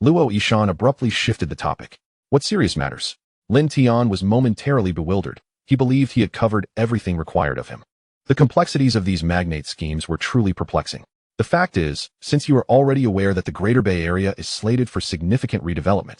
Luo Yishan abruptly shifted the topic. What serious matters? Lin Tian was momentarily bewildered. He believed he had covered everything required of him. The complexities of these magnate schemes were truly perplexing. The fact is, since you are already aware that the Greater Bay Area is slated for significant redevelopment,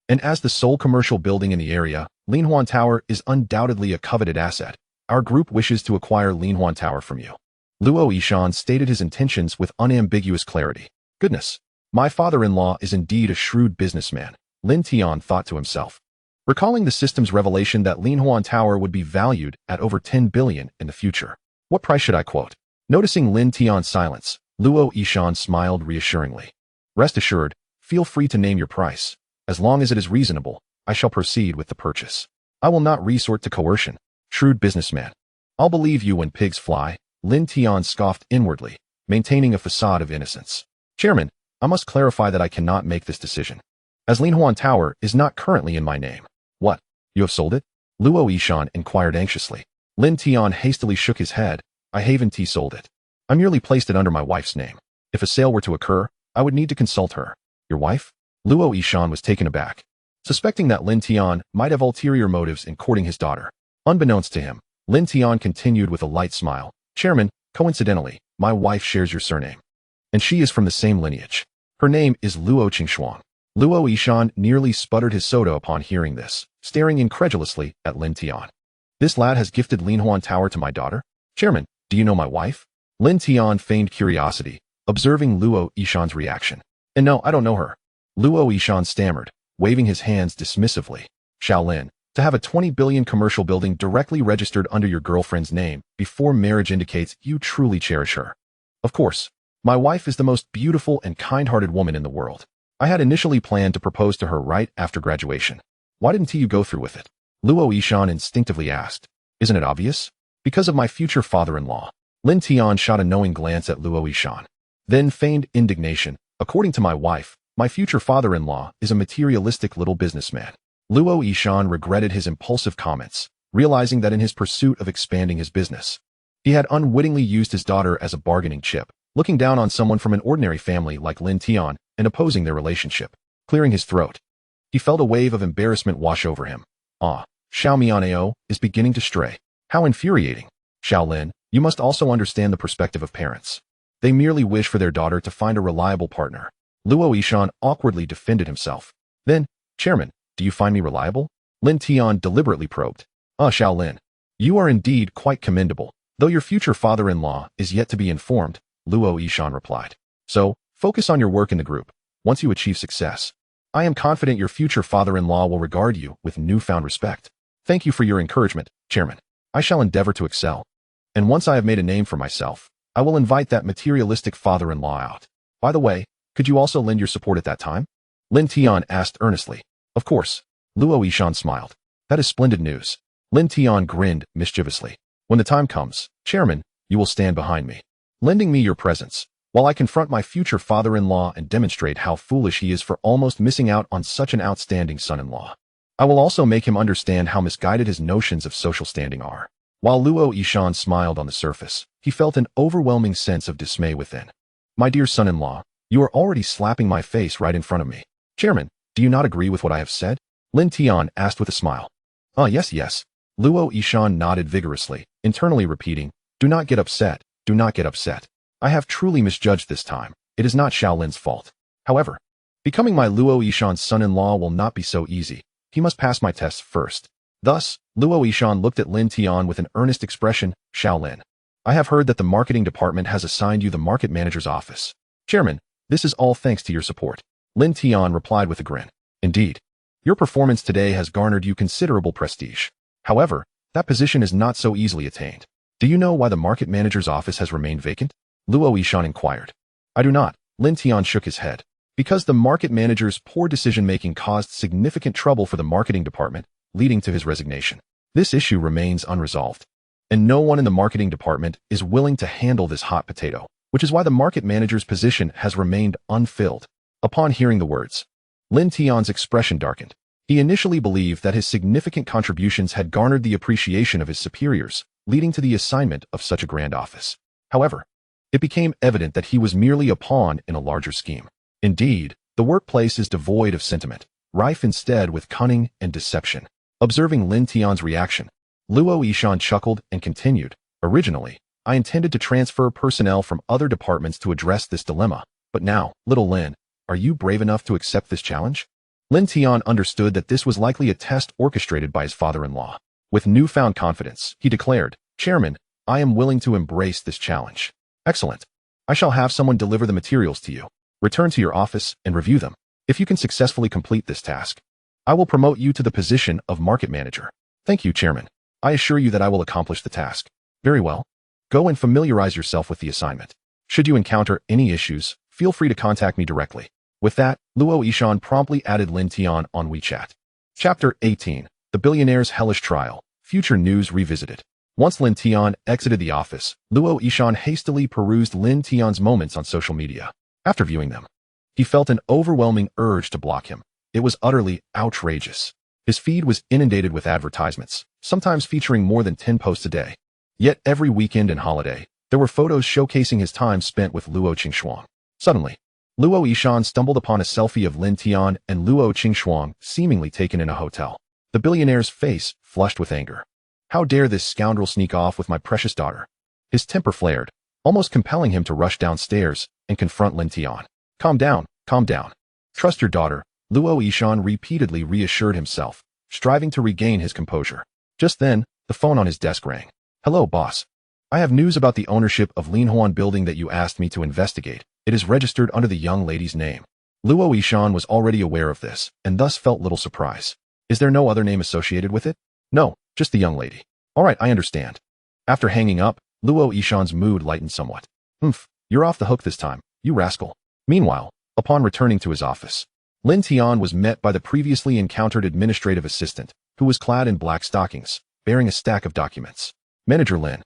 and as the sole commercial building in the area, Linhuan Tower is undoubtedly a coveted asset, our group wishes to acquire Linhuan Tower from you. Luo Yishan stated his intentions with unambiguous clarity. Goodness, my father-in-law is indeed a shrewd businessman, Lin Tian thought to himself. Recalling the system's revelation that Linhuan Tower would be valued at over 10 billion in the future. What price should I quote? Noticing Lin Tian's silence, Luo Yishan smiled reassuringly. Rest assured, feel free to name your price. As long as it is reasonable, I shall proceed with the purchase. I will not resort to coercion. Shrewd businessman. I'll believe you when pigs fly, Lin Tian scoffed inwardly, maintaining a facade of innocence. Chairman, I must clarify that I cannot make this decision, as Linhuan Tower is not currently in my name. What? You have sold it? Luo Yishan inquired anxiously. Lin Tian hastily shook his head. I haven't sold it. I merely placed it under my wife's name. If a sale were to occur, I would need to consult her. Your wife? Luo Yishan was taken aback, suspecting that Lin Tian might have ulterior motives in courting his daughter. Unbeknownst to him, Lin Tian continued with a light smile. Chairman, coincidentally, my wife shares your surname, and she is from the same lineage. Her name is Luo Qingshuang. Luo Yishan nearly sputtered his soda upon hearing this, staring incredulously at Lin Tian. This lad has gifted Linhuan Tower to my daughter? Chairman, do you know my wife? Lin Tian feigned curiosity, observing Luo Yishan's reaction. And no, I don't know her. Luo Yishan stammered, waving his hands dismissively. Shaolin, to have a 20 billion commercial building directly registered under your girlfriend's name before marriage indicates you truly cherish her. Of course, my wife is the most beautiful and kind-hearted woman in the world. I had initially planned to propose to her right after graduation. Why didn't you go through with it? Luo Yishan instinctively asked. Isn't it obvious? Because of my future father-in-law. Lin Tian shot a knowing glance at Luo Yishan. Then feigned indignation. According to my wife, my future father-in-law is a materialistic little businessman. Luo Yishan regretted his impulsive comments, realizing that in his pursuit of expanding his business, he had unwittingly used his daughter as a bargaining chip, looking down on someone from an ordinary family like Lin Tian and opposing their relationship. Clearing his throat, he felt a wave of embarrassment wash over him. Xiao Mianao is beginning to stray. How infuriating. Xiao Lin, you must also understand the perspective of parents. They merely wish for their daughter to find a reliable partner. Luo Yishan awkwardly defended himself. Then, Chairman, do you find me reliable? Lin Tian deliberately probed. Xiao Lin, you are indeed quite commendable, though your future father-in-law is yet to be informed, Luo Yishan replied. So, focus on your work in the group. Once you achieve success, I am confident your future father-in-law will regard you with newfound respect. Thank you for your encouragement, Chairman. I shall endeavor to excel. And once I have made a name for myself, I will invite that materialistic father-in-law out. By the way, could you also lend your support at that time? Lin Tian asked earnestly. Of course. Luo Yishan smiled. That is splendid news. Lin Tian grinned mischievously. When the time comes, Chairman, you will stand behind me, lending me your presence, while I confront my future father-in-law and demonstrate how foolish he is for almost missing out on such an outstanding son-in-law. I will also make him understand how misguided his notions of social standing are. While Luo Yishan smiled on the surface, he felt an overwhelming sense of dismay within. My dear son-in-law, you are already slapping my face right in front of me. Chairman, do you not agree with what I have said? Lin Tian asked with a smile. Yes. Luo Yishan nodded vigorously, internally repeating, do not get upset, do not get upset. I have truly misjudged this time. It is not Xiao Lin's fault. However, becoming my Luo Yishan's son-in-law will not be so easy. He must pass my tests first. Thus, Luo Yishan looked at Lin Tian with an earnest expression. Xiao Lin, I have heard that the marketing department has assigned you the market manager's office. Chairman, this is all thanks to your support. Lin Tian replied with a grin. Indeed, your performance today has garnered you considerable prestige. However, that position is not so easily attained. Do you know why the market manager's office has remained vacant? Luo Yishan inquired. I do not. Lin Tian shook his head. Because the market manager's poor decision-making caused significant trouble for the marketing department, leading to his resignation. This issue remains unresolved, and no one in the marketing department is willing to handle this hot potato, which is why the market manager's position has remained unfilled. Upon hearing the words, Lin Tian's expression darkened. He initially believed that his significant contributions had garnered the appreciation of his superiors, leading to the assignment of such a grand office. However, it became evident that he was merely a pawn in a larger scheme. Indeed, the workplace is devoid of sentiment, rife instead with cunning and deception. Observing Lin Tian's reaction, Luo Yishan chuckled and continued, originally, I intended to transfer personnel from other departments to address this dilemma, but now, little Lin, are you brave enough to accept this challenge? Lin Tian understood that this was likely a test orchestrated by his father-in-law. With newfound confidence, he declared, Chairman, I am willing to embrace this challenge. Excellent. I shall have someone deliver the materials to you. Return to your office and review them. If you can successfully complete this task, I will promote you to the position of market manager. Thank you, Chairman. I assure you that I will accomplish the task. Very well. Go and familiarize yourself with the assignment. Should you encounter any issues, feel free to contact me directly. With that, Luo Yishan promptly added Lin Tian on WeChat. Chapter 18. The Billionaire's Hellish Trial. Future News Revisited. Once Lin Tian exited the office, Luo Yishan hastily perused Lin Tian's moments on social media. After viewing them, he felt an overwhelming urge to block him. It was utterly outrageous. His feed was inundated with advertisements, sometimes featuring more than 10 posts a day. Yet every weekend and holiday, there were photos showcasing his time spent with Luo Qingshuang. Suddenly, Luo Yishan stumbled upon a selfie of Lin Tian and Luo Qingshuang seemingly taken in a hotel. The billionaire's face flushed with anger. How dare this scoundrel sneak off with my precious daughter? His temper flared, almost compelling him to rush downstairs and confront Lin Tian. Calm down, calm down. Trust your daughter, Luo Yishan repeatedly reassured himself, striving to regain his composure. Just then, the phone on his desk rang. Hello, boss. I have news about the ownership of Linhuan building that you asked me to investigate. It is registered under the young lady's name. Luo Yishan was already aware of this, and thus felt little surprise. Is there no other name associated with it? No, just the young lady. All right, I understand. After hanging up, Luo Yishan's mood lightened somewhat. You're off the hook this time, you rascal. Meanwhile, upon returning to his office, Lin Tian was met by the previously encountered administrative assistant, who was clad in black stockings, bearing a stack of documents. Manager Lin.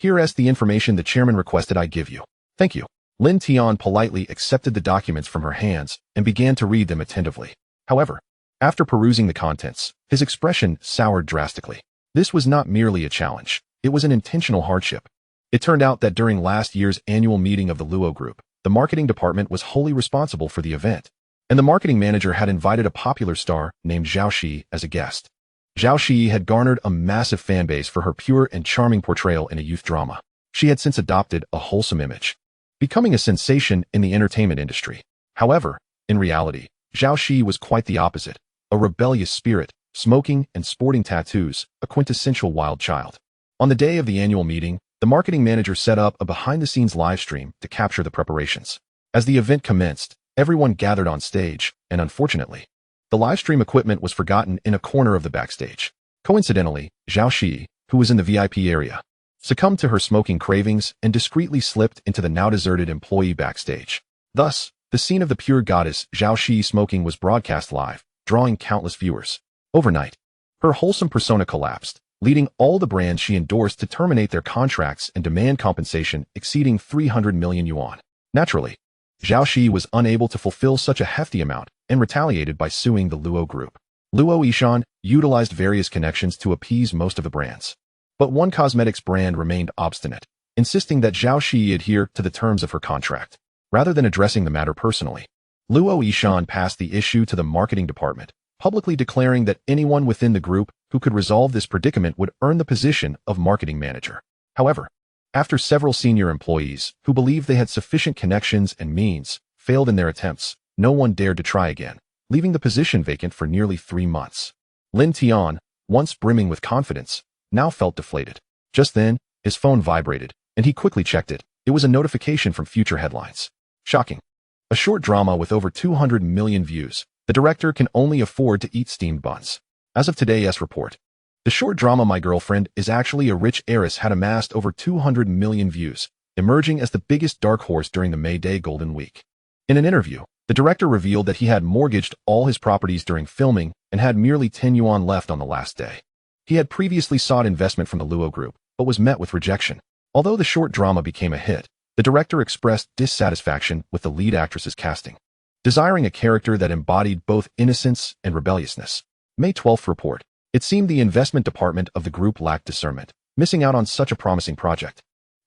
Heiress the information the chairman requested I give you. Thank you. Lin Tian politely accepted the documents from her hands and began to read them attentively. However, after perusing the contents, his expression soured drastically. This was not merely a challenge. It was an intentional hardship. It turned out that during last year's annual meeting of the Luo Group, the marketing department was wholly responsible for the event, and the marketing manager had invited a popular star named Zhao Shi as a guest. Zhao Shi had garnered a massive fan base for her pure and charming portrayal in a youth drama. She had since adopted a wholesome image, becoming a sensation in the entertainment industry. However, in reality, Zhao Shi was quite the opposite, a rebellious spirit, smoking and sporting tattoos, a quintessential wild child. On the day of the annual meeting, the marketing manager set up a behind-the-scenes live stream to capture the preparations. As the event commenced, everyone gathered on stage, and unfortunately, the live stream equipment was forgotten in a corner of the backstage. Coincidentally, Zhao Shi, who was in the VIP area, succumbed to her smoking cravings and discreetly slipped into the now-deserted employee backstage. Thus, the scene of the pure goddess Zhao Shi smoking was broadcast live, drawing countless viewers. Overnight, her wholesome persona collapsed, leading all the brands she endorsed to terminate their contracts and demand compensation exceeding 300 million yuan. Naturally, Zhao Shi was unable to fulfill such a hefty amount and retaliated by suing the Luo Group. Luo Yishan utilized various connections to appease most of the brands. But one cosmetics brand remained obstinate, insisting that Zhao Shi adhere to the terms of her contract. Rather than addressing the matter personally, Luo Yishan passed the issue to the marketing department, publicly declaring that anyone within the group who could resolve this predicament would earn the position of marketing manager. However, after several senior employees who believed they had sufficient connections and means failed in their attempts, no one dared to try again, leaving the position vacant for nearly 3 months. Lin Tian, once brimming with confidence, now felt deflated. Just then, his phone vibrated, and he quickly checked it. It was a notification from Future Headlines. Shocking. A short drama with over 200 million views. The director can only afford to eat steamed buns. As of today's report, the short drama My Girlfriend is Actually a Rich Heiress had amassed over 200 million views, emerging as the biggest dark horse during the May Day Golden Week. In an interview, the director revealed that he had mortgaged all his properties during filming and had merely 10 yuan left on the last day. He had previously sought investment from the Luo Group, but was met with rejection. Although the short drama became a hit, the director expressed dissatisfaction with the lead actress's casting, desiring a character that embodied both innocence and rebelliousness. May 12th report. It seemed the investment department of the group lacked discernment, missing out on such a promising project.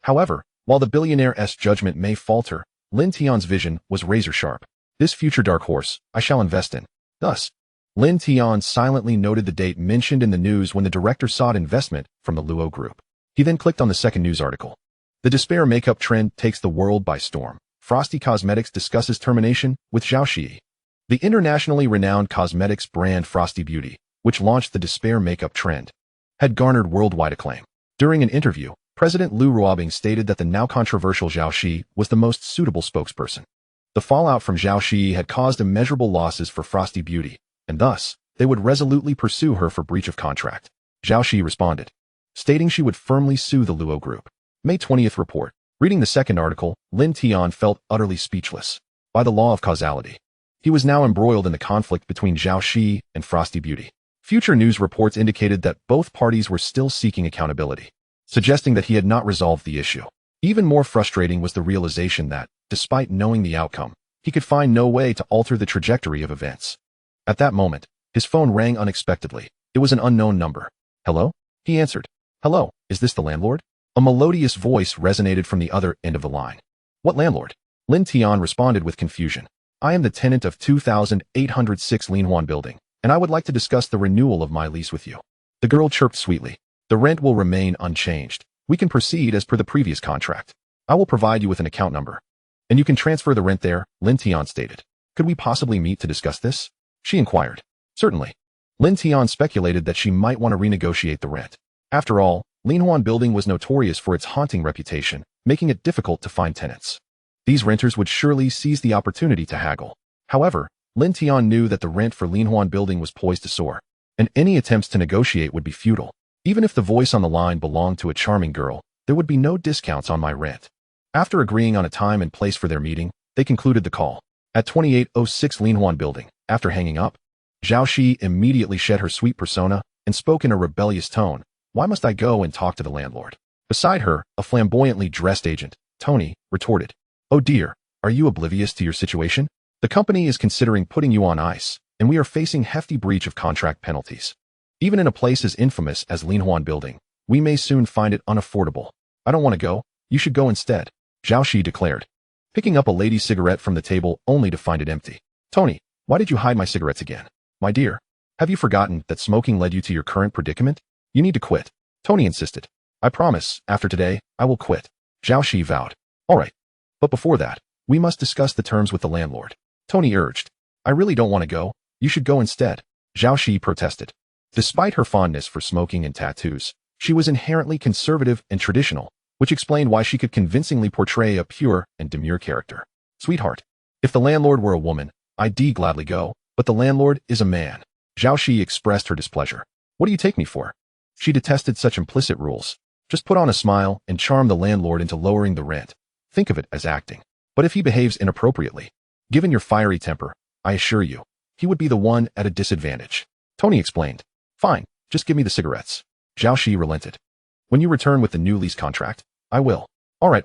However, while the billionaire's judgment may falter, Lin Tian's vision was razor-sharp. This future dark horse, I shall invest in. Thus, Lin Tian silently noted the date mentioned in the news when the director sought investment from the Luo Group. He then clicked on the second news article. The despair makeup trend takes the world by storm. Frosty Cosmetics discusses termination with Zhao Shi. The internationally renowned cosmetics brand Frosty Beauty, which launched the despair makeup trend, had garnered worldwide acclaim. During an interview, President Liu Ruobing stated that the now controversial Zhao Shi was the most suitable spokesperson. The fallout from Zhao Shi had caused immeasurable losses for Frosty Beauty, and thus, they would resolutely pursue her for breach of contract. Zhao Shi responded, stating she would firmly sue the Luo Group. May 20th report. Reading the second article, Lin Tian felt utterly speechless. By the law of causality, he was now embroiled in the conflict between Zhao Shi and Frosty Beauty. Future news reports indicated that both parties were still seeking accountability, suggesting that he had not resolved the issue. Even more frustrating was the realization that, despite knowing the outcome, he could find no way to alter the trajectory of events. At that moment, his phone rang unexpectedly. It was an unknown number. Hello? He answered. Hello, is this the landlord? A melodious voice resonated from the other end of the line. What landlord? Lin Tian responded with confusion. I am the tenant of 2806 Linhuan building, and I would like to discuss the renewal of my lease with you. The girl chirped sweetly. The rent will remain unchanged. We can proceed as per the previous contract. I will provide you with an account number, and you can transfer the rent there, Lin Tian stated. Could we possibly meet to discuss this? She inquired. Certainly. Lin Tian speculated that she might want to renegotiate the rent. After all, Linhuan building was notorious for its haunting reputation, making it difficult to find tenants. These renters would surely seize the opportunity to haggle. However, Lin Tian knew that the rent for Linhuan building was poised to soar, and any attempts to negotiate would be futile. Even if the voice on the line belonged to a charming girl, there would be no discounts on my rent. After agreeing on a time and place for their meeting, they concluded the call. At 2806 Linhuan building, After hanging up, Zhao Shi immediately shed her sweet persona and spoke in a rebellious tone. Why must I go and talk to the landlord? Beside her, a flamboyantly dressed agent, Tony, retorted. Oh dear, are you oblivious to your situation? The company is considering putting you on ice, and we are facing hefty breach of contract penalties. Even in a place as infamous as Lin Tian building, we may soon find it unaffordable. I don't want to go. You should go instead, Zhao Shi declared, picking up a lady's cigarette from the table only to find it empty. Tony, why did you hide my cigarettes again? My dear, have you forgotten that smoking led you to your current predicament? You need to quit, Tony insisted. I promise, after today, I will quit, Zhao Shi vowed. All right. But before that, we must discuss the terms with the landlord, Tony urged. I really don't want to go. You should go instead, Zhao Shi protested. Despite her fondness for smoking and tattoos, she was inherently conservative and traditional, which explained why she could convincingly portray a pure and demure character. Sweetheart, if the landlord were a woman, I'd gladly go, but the landlord is a man. Zhao Shi expressed her displeasure. What do you take me for? She detested such implicit rules. Just put on a smile and charm the landlord into lowering the rent. Think of it as acting. But if he behaves inappropriately, given your fiery temper, I assure you, he would be the one at a disadvantage. Tony explained. Fine, just give me the cigarettes. Zhao Shi relented. When you return with the new lease contract, I will. All right.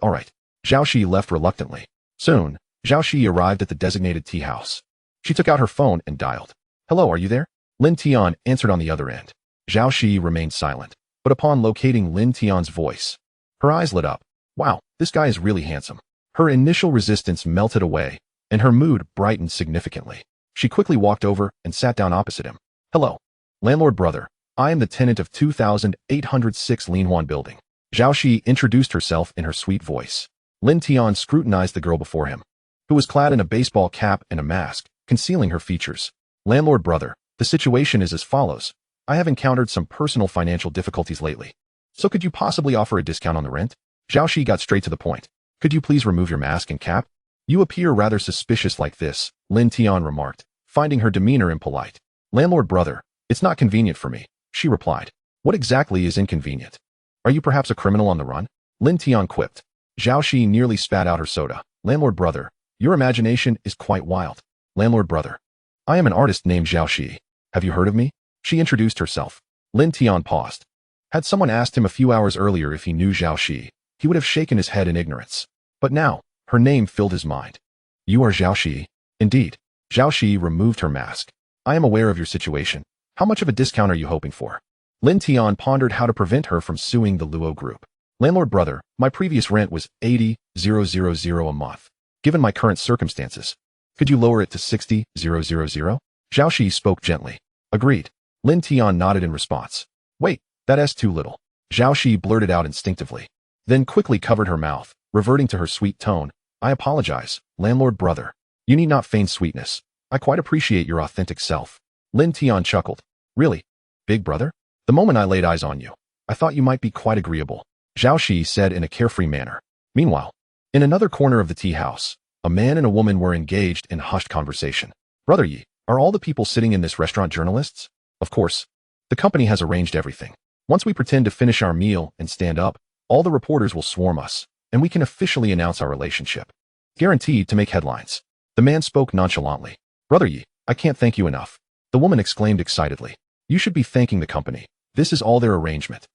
Zhao Shi left reluctantly. Soon, Zhao Shi arrived at the designated tea house. She took out her phone and dialed. Hello, are you there? Lin Tian answered on the other end. Zhao Shi remained silent, but upon locating Lin Tian's voice, her eyes lit up. Wow, this guy is really handsome. Her initial resistance melted away, and her mood brightened significantly. She quickly walked over and sat down opposite him. Hello, landlord brother. I am the tenant of 2806 Lin Tian building. Zhao Shi introduced herself in her sweet voice. Lin Tian scrutinized the girl before him, who was clad in a baseball cap and a mask, concealing her features. Landlord brother, the situation is as follows. I have encountered some personal financial difficulties lately. So could you possibly offer a discount on the rent? Zhao Shi got straight to the point. Could you please remove your mask and cap? You appear rather suspicious like this, Lin Tian remarked, finding her demeanor impolite. Landlord brother, it's not convenient for me, she replied. What exactly is inconvenient? Are you perhaps a criminal on the run? Lin Tian quipped. Zhao Shi nearly spat out her soda. Landlord brother, your imagination is quite wild. Landlord brother, I am an artist named Zhao Shi. Have you heard of me? She introduced herself. Lin Tian paused. Had someone asked him a few hours earlier if he knew Zhao Shi, he would have shaken his head in ignorance. But now, her name filled his mind. You are Zhao Shi? Indeed. Zhao Shi removed her mask. I am aware of your situation. How much of a discount are you hoping for? Lin Tian pondered how to prevent her from suing the Luo group. Landlord brother, my previous rent was 80,000 a month. Given my current circumstances, could you lower it to 60,000? Zhao Shi spoke gently. Agreed. Lin Tian nodded in response. Wait, that's too little. Zhao Shi blurted out instinctively, then quickly covered her mouth, reverting to her sweet tone. I apologize, landlord brother. You need not feign sweetness. I quite appreciate your authentic self. Lin Tian chuckled. Really? Big brother? The moment I laid eyes on you, I thought you might be quite agreeable, Zhao Shi said in a carefree manner. Meanwhile, in another corner of the tea house, a man and a woman were engaged in hushed conversation. Brother Yi, are all the people sitting in this restaurant journalists? Of course. The company has arranged everything. Once we pretend to finish our meal and stand up, all the reporters will swarm us, and we can officially announce our relationship. Guaranteed to make headlines. The man spoke nonchalantly. Brother Yi, I can't thank you enough. The woman exclaimed excitedly. You should be thanking the company. This is all their arrangement.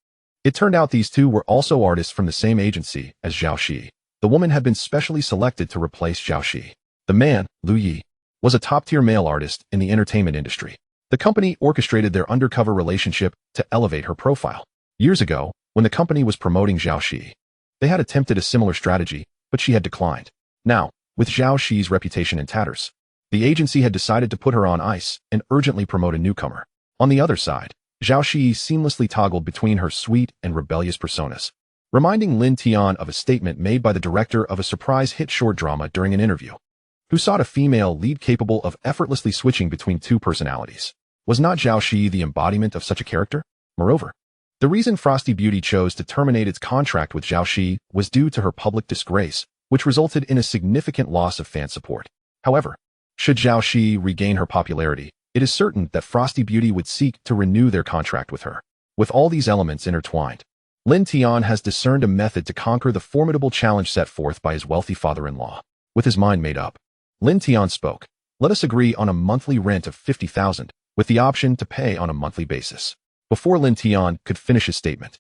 It turned out these two were also artists from the same agency as Zhao Shi. The woman had been specially selected to replace Zhao Shi. The man, Lu Yi, was a top-tier male artist in the entertainment industry. The company orchestrated their undercover relationship to elevate her profile. Years ago, when the company was promoting Zhao Shi, they had attempted a similar strategy, but she had declined. Now, with Zhao Shi's reputation in tatters, the agency had decided to put her on ice and urgently promote a newcomer. On the other side, Zhao Shi seamlessly toggled between her sweet and rebellious personas, reminding Lin Tian of a statement made by the director of a surprise hit short drama during an interview, who sought a female lead capable of effortlessly switching between two personalities. Was not Zhao Shi the embodiment of such a character? Moreover, the reason Frosty Beauty chose to terminate its contract with Zhao Shi was due to her public disgrace, which resulted in a significant loss of fan support. However, should Zhao Shi regain her popularity, it is certain that Frosty Beauty would seek to renew their contract with her. With all these elements intertwined, Lin Tian has discerned a method to conquer the formidable challenge set forth by his wealthy father-in-law. With his mind made up, Lin Tian spoke. Let us agree on a monthly rent of 50,000, with the option to pay on a monthly basis. Before Lin Tian could finish his statement,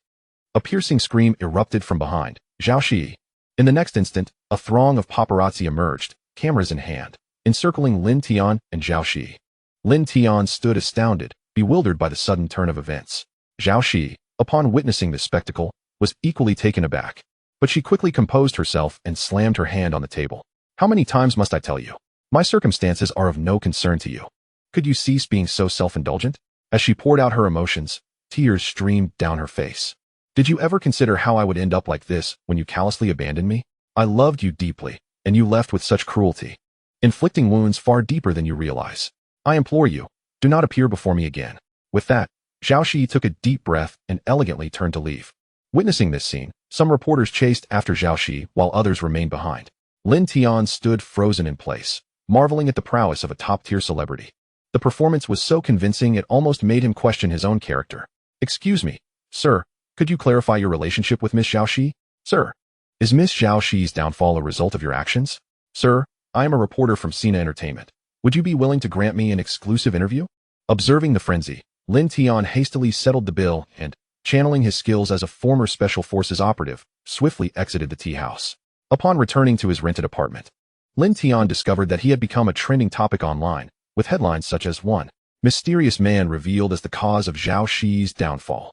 a piercing scream erupted from behind Zhao Shi. In the next instant, a throng of paparazzi emerged, cameras in hand, encircling Lin Tian and Zhao Shi. Lin Tian stood astounded, bewildered by the sudden turn of events. Zhao Shi, upon witnessing this spectacle, was equally taken aback. But she quickly composed herself and slammed her hand on the table. How many times must I tell you? My circumstances are of no concern to you. Could you cease being so self-indulgent? As she poured out her emotions, tears streamed down her face. Did you ever consider how I would end up like this when you callously abandoned me? I loved you deeply, and you left with such cruelty, inflicting wounds far deeper than you realize. I implore you, do not appear before me again. With that, Zhao Shi took a deep breath and elegantly turned to leave. Witnessing this scene, some reporters chased after Zhao Shi while others remained behind. Lin Tian stood frozen in place, marveling at the prowess of a top-tier celebrity. The performance was so convincing it almost made him question his own character. Excuse me, sir, could you clarify your relationship with Miss Zhao Shi? Sir, is Miss Zhao Shi's downfall a result of your actions? Sir, I am a reporter from Sina Entertainment. Would you be willing to grant me an exclusive interview? Observing the frenzy, Lin Tian hastily settled the bill and, channeling his skills as a former Special Forces operative, swiftly exited the tea house. Upon returning to his rented apartment, Lin Tian discovered that he had become a trending topic online, with headlines such as 1. Mysterious man revealed as the cause of Zhao Shi's downfall.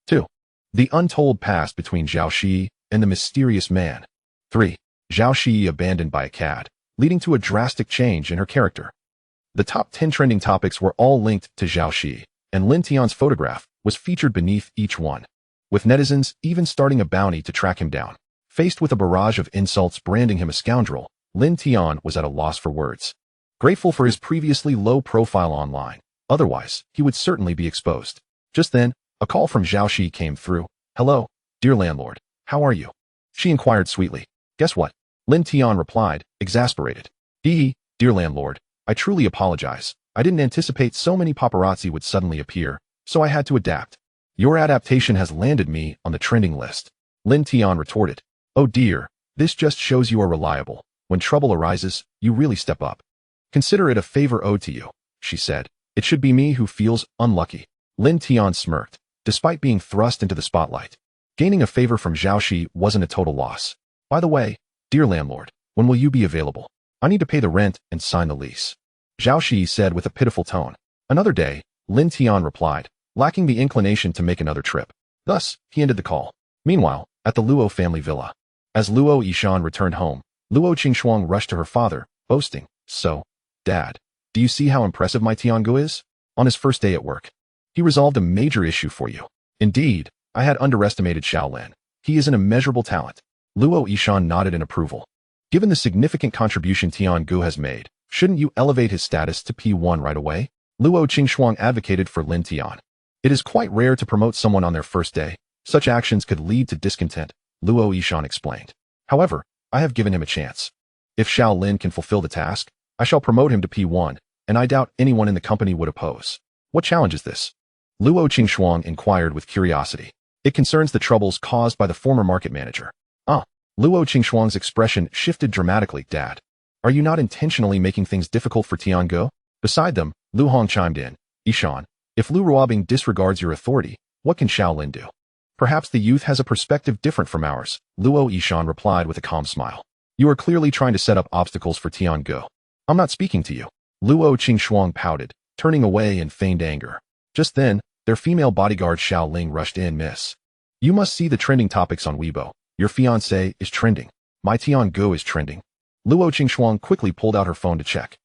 2. The untold past between Zhao Shi and the mysterious man. 3. Zhao Shi abandoned by a cad, leading to a drastic change in her character. The top 10 trending topics were all linked to Zhao Shi, and Lin Tian's photograph was featured beneath each one, with netizens even starting a bounty to track him down. Faced with a barrage of insults branding him a scoundrel, Lin Tian was at a loss for words. Grateful for his previously low profile online, otherwise, he would certainly be exposed. Just then, a call from Zhao Shi came through. Hello, dear landlord, how are you? She inquired sweetly. Guess what? Lin Tian replied, exasperated. Dear landlord, I truly apologize. I didn't anticipate so many paparazzi would suddenly appear, so I had to adapt. Your adaptation has landed me on the trending list. Lin Tian retorted. Oh dear, this just shows you are reliable. When trouble arises, you really step up. Consider it a favor owed to you, she said. It should be me who feels unlucky. Lin Tian smirked, despite being thrust into the spotlight. Gaining a favor from Zhao Shi wasn't a total loss. By the way, dear landlord, when will you be available? I need to pay the rent and sign the lease. Zhao Shi said with a pitiful tone. Another day, Lin Tian replied, lacking the inclination to make another trip. Thus, he ended the call. Meanwhile, at the Luo family villa, as Luo Yishan returned home, Luo Qingxuang rushed to her father, boasting, So, Dad, do you see how impressive my Tiangu is? On his first day at work, he resolved a major issue for you. Indeed, I had underestimated Shaolin. He is an immeasurable talent. Luo Yishan nodded in approval. Given the significant contribution Tiangu has made, shouldn't you elevate his status to P1 right away? Luo Qingxuang advocated for Lin Tian. It is quite rare to promote someone on their first day. Such actions could lead to discontent, Luo Yishan explained. However, I have given him a chance. If Shaolin can fulfill the task, I shall promote him to P1, and I doubt anyone in the company would oppose. What challenge is this? Luo Qingxuang inquired with curiosity. It concerns the troubles caused by the former market manager. Luo Qingxuang's expression shifted dramatically. Dad, are you not intentionally making things difficult for Tiangu? Beside them, Lu Hong chimed in. Yishan, if Lu Ruobing disregards your authority, what can Shaolin do? Perhaps the youth has a perspective different from ours, Luo Yishan replied with a calm smile. You are clearly trying to set up obstacles for Tiangu. I'm not speaking to you. Luo Qingxuang pouted, turning away in feigned anger. Just then, their female bodyguard Xiao Ling rushed in. Miss, you must see the trending topics on Weibo. Your fiancé is trending. My Tiangu is trending. Luo Qingxuang quickly pulled out her phone to check.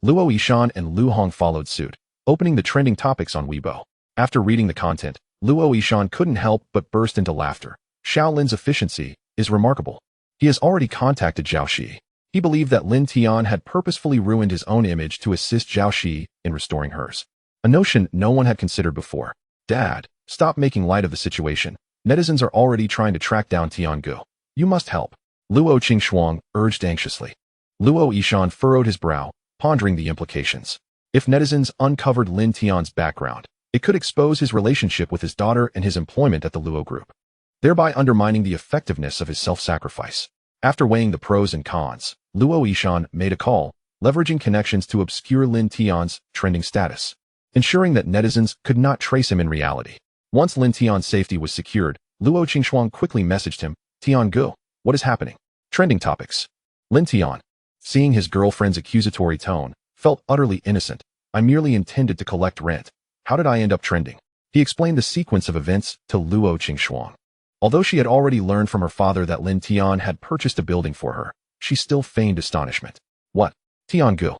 Luo Yishan and Lu Hong followed suit, opening the trending topics on Weibo. After reading the content, Luo Yishan couldn't help but burst into laughter. Shaolin's efficiency is remarkable. He has already contacted Zhao Shi. He believed that Lin Tian had purposefully ruined his own image to assist Zhao Shi in restoring hers. A notion no one had considered before. Dad, stop making light of the situation. Netizens are already trying to track down Tiangu. You must help. Luo Qingxuang urged anxiously. Luo Yishan furrowed his brow, pondering the implications. If netizens uncovered Lin Tian's background, it could expose his relationship with his daughter and his employment at the Luo Group, thereby undermining the effectiveness of his self-sacrifice. After weighing the pros and cons, Luo Yishan made a call. leveraging connections to obscure Lin Tian's trending status, ensuring that netizens could not trace him in reality. Once Lin Tian's safety was secured, Luo Qingxuang quickly messaged him, "Tian Gu, what is happening?" Trending topics. Lin Tian, seeing his girlfriend's accusatory tone, felt utterly innocent. "I merely intended to collect rent. How did I end up trending?" He explained the sequence of events to Luo Qingxuang. Although she had already learned from her father that Lin Tian had purchased a building for her, she still feigned astonishment. "What? Tian Gu,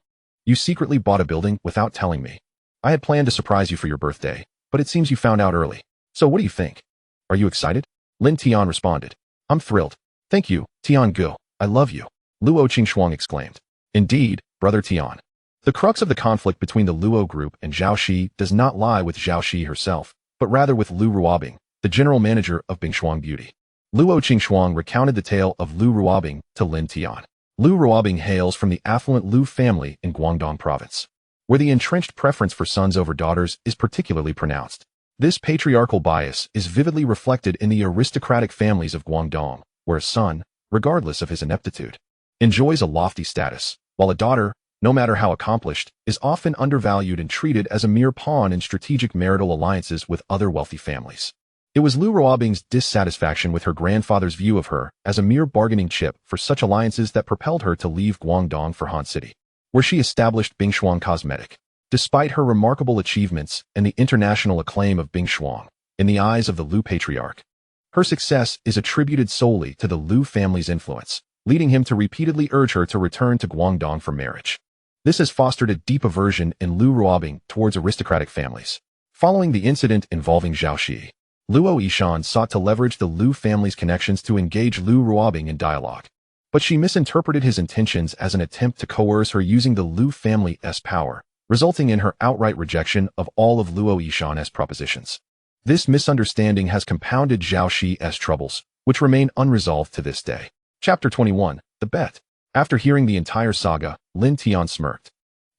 you secretly bought a building without telling me. I had planned to surprise you for your birthday, but it seems you found out early. So what do you think? Are you excited?" Lin Tian responded. "I'm thrilled. Thank you, Tian Gu. I love you," Luo Qingxuang exclaimed. "Indeed, brother Tian." The crux of the conflict between the Luo group and Zhao Shi does not lie with Zhao Shi herself, but rather with Lu Ruobing, the general manager of Bingshuang Beauty. Luo Qingxuang recounted the tale of Lu Ruobing to Lin Tian. Lu Ruobing hails from the affluent Lu family in Guangdong province, where the entrenched preference for sons over daughters is particularly pronounced. This patriarchal bias is vividly reflected in the aristocratic families of Guangdong, where a son, regardless of his ineptitude, enjoys a lofty status, while a daughter, no matter how accomplished, is often undervalued and treated as a mere pawn in strategic marital alliances with other wealthy families. It was Lu Ruobing's dissatisfaction with her grandfather's view of her as a mere bargaining chip for such alliances that propelled her to leave Guangdong for Han City, where she established Bingshuang Cosmetic. Despite her remarkable achievements and the international acclaim of Bingshuang, in the eyes of the Lu patriarch, her success is attributed solely to the Lu family's influence, leading him to repeatedly urge her to return to Guangdong for marriage. This has fostered a deep aversion in Lu Ruobing towards aristocratic families. Following the incident involving Zhao Shi, Luo Yishan sought to leverage the Lu family's connections to engage Lu Ruobing in dialogue. But she misinterpreted his intentions as an attempt to coerce her using the Lu family's power, resulting in her outright rejection of all of Luo Yishan's propositions. This misunderstanding has compounded Zhao Shi's troubles, which remain unresolved to this day. Chapter 21, The Bet. After hearing the entire saga, Lin Tian smirked.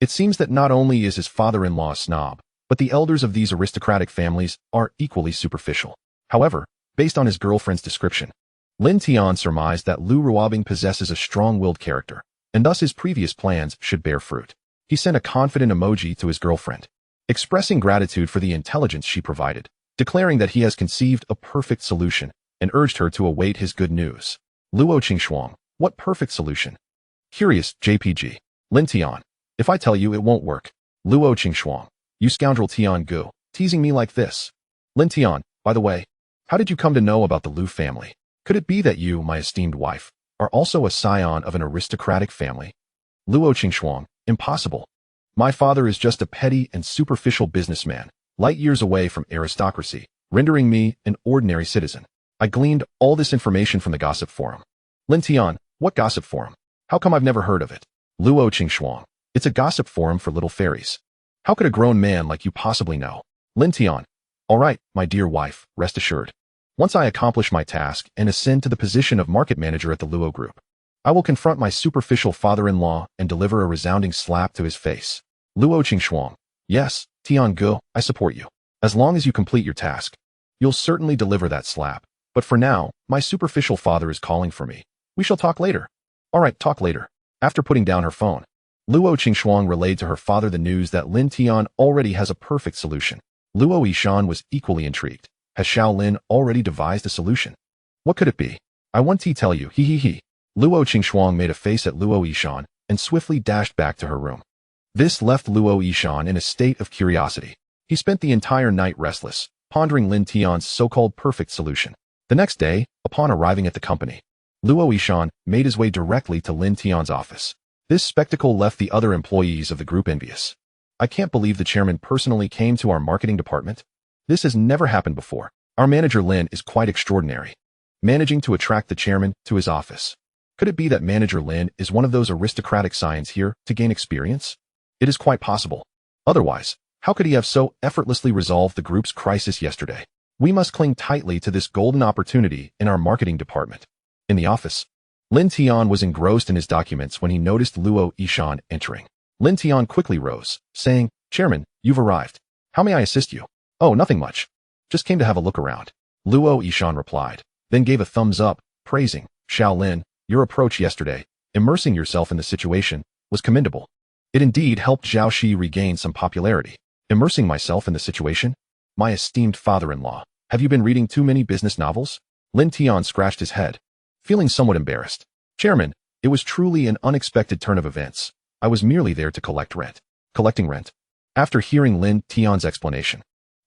It seems that not only is his father-in-law a snob, but the elders of these aristocratic families are equally superficial. However, based on his girlfriend's description, Lin Tian surmised that Lu Ruobing possesses a strong-willed character, and thus his previous plans should bear fruit. He sent a confident emoji to his girlfriend, expressing gratitude for the intelligence she provided, declaring that he has conceived a perfect solution, and urged her to await his good news. Luo Qingxuang, what perfect solution? Curious, JPG. Lin Tian, if I tell you it won't work. Luo Qingxuang, you scoundrel Tian Gu, teasing me like this. Lin Tian, by the way, how did you come to know about the Lu family? Could it be that you, my esteemed wife, are also a scion of an aristocratic family? Luo Qingxuang, impossible. My father is just a petty and superficial businessman, light years away from aristocracy, rendering me an ordinary citizen. I gleaned all this information from the gossip forum. Lin Tian, what gossip forum? How come I've never heard of it? Luo Qingxuang, it's a gossip forum for little fairies. How could a grown man like you possibly know? Lin Tian, all right, my dear wife, rest assured. Once I accomplish my task and ascend to the position of market manager at the Luo Group, I will confront my superficial father-in-law and deliver a resounding slap to his face. Luo Qingxuang, yes, Tian Gu, I support you. As long as you complete your task, you'll certainly deliver that slap. But for now, my superficial father is calling for me. We shall talk later. All right, talk later. After putting down her phone, Luo Qingxuang relayed to her father the news that Lin Tian already has a perfect solution. Luo Yishan was equally intrigued. Has Xiao Lin already devised a solution? What could it be? I want to tell you, he. Luo Qingxuang made a face at Luo Yishan and swiftly dashed back to her room. This left Luo Yishan in a state of curiosity. He spent the entire night restless, pondering Lin Tian's so-called perfect solution. The next day, upon arriving at the company, Luo Yishan made his way directly to Lin Tian's office. This spectacle left the other employees of the group envious. I can't believe the chairman personally came to our marketing department. This has never happened before. Our manager Lin is quite extraordinary, managing to attract the chairman to his office. Could it be that manager Lin is one of those aristocratic scions here to gain experience? It is quite possible. Otherwise, how could he have so effortlessly resolved the group's crisis yesterday? We must cling tightly to this golden opportunity in our marketing department. In the office, Lin Tian was engrossed in his documents when he noticed Luo Yishan entering. Lin Tian quickly rose, saying, Chairman, you've arrived. How may I assist you? Oh, nothing much. Just came to have a look around. Luo Yishan replied, then gave a thumbs up, praising, Xiao Lin, your approach yesterday, immersing yourself in the situation, was commendable. It indeed helped Zhao Shi regain some popularity. Immersing myself in the situation? My esteemed father-in-law, have you been reading too many business novels? Lin Tian scratched his head, feeling somewhat embarrassed. Chairman, it was truly an unexpected turn of events. I was merely there to collect rent. Collecting rent? After hearing Lin Tian's explanation,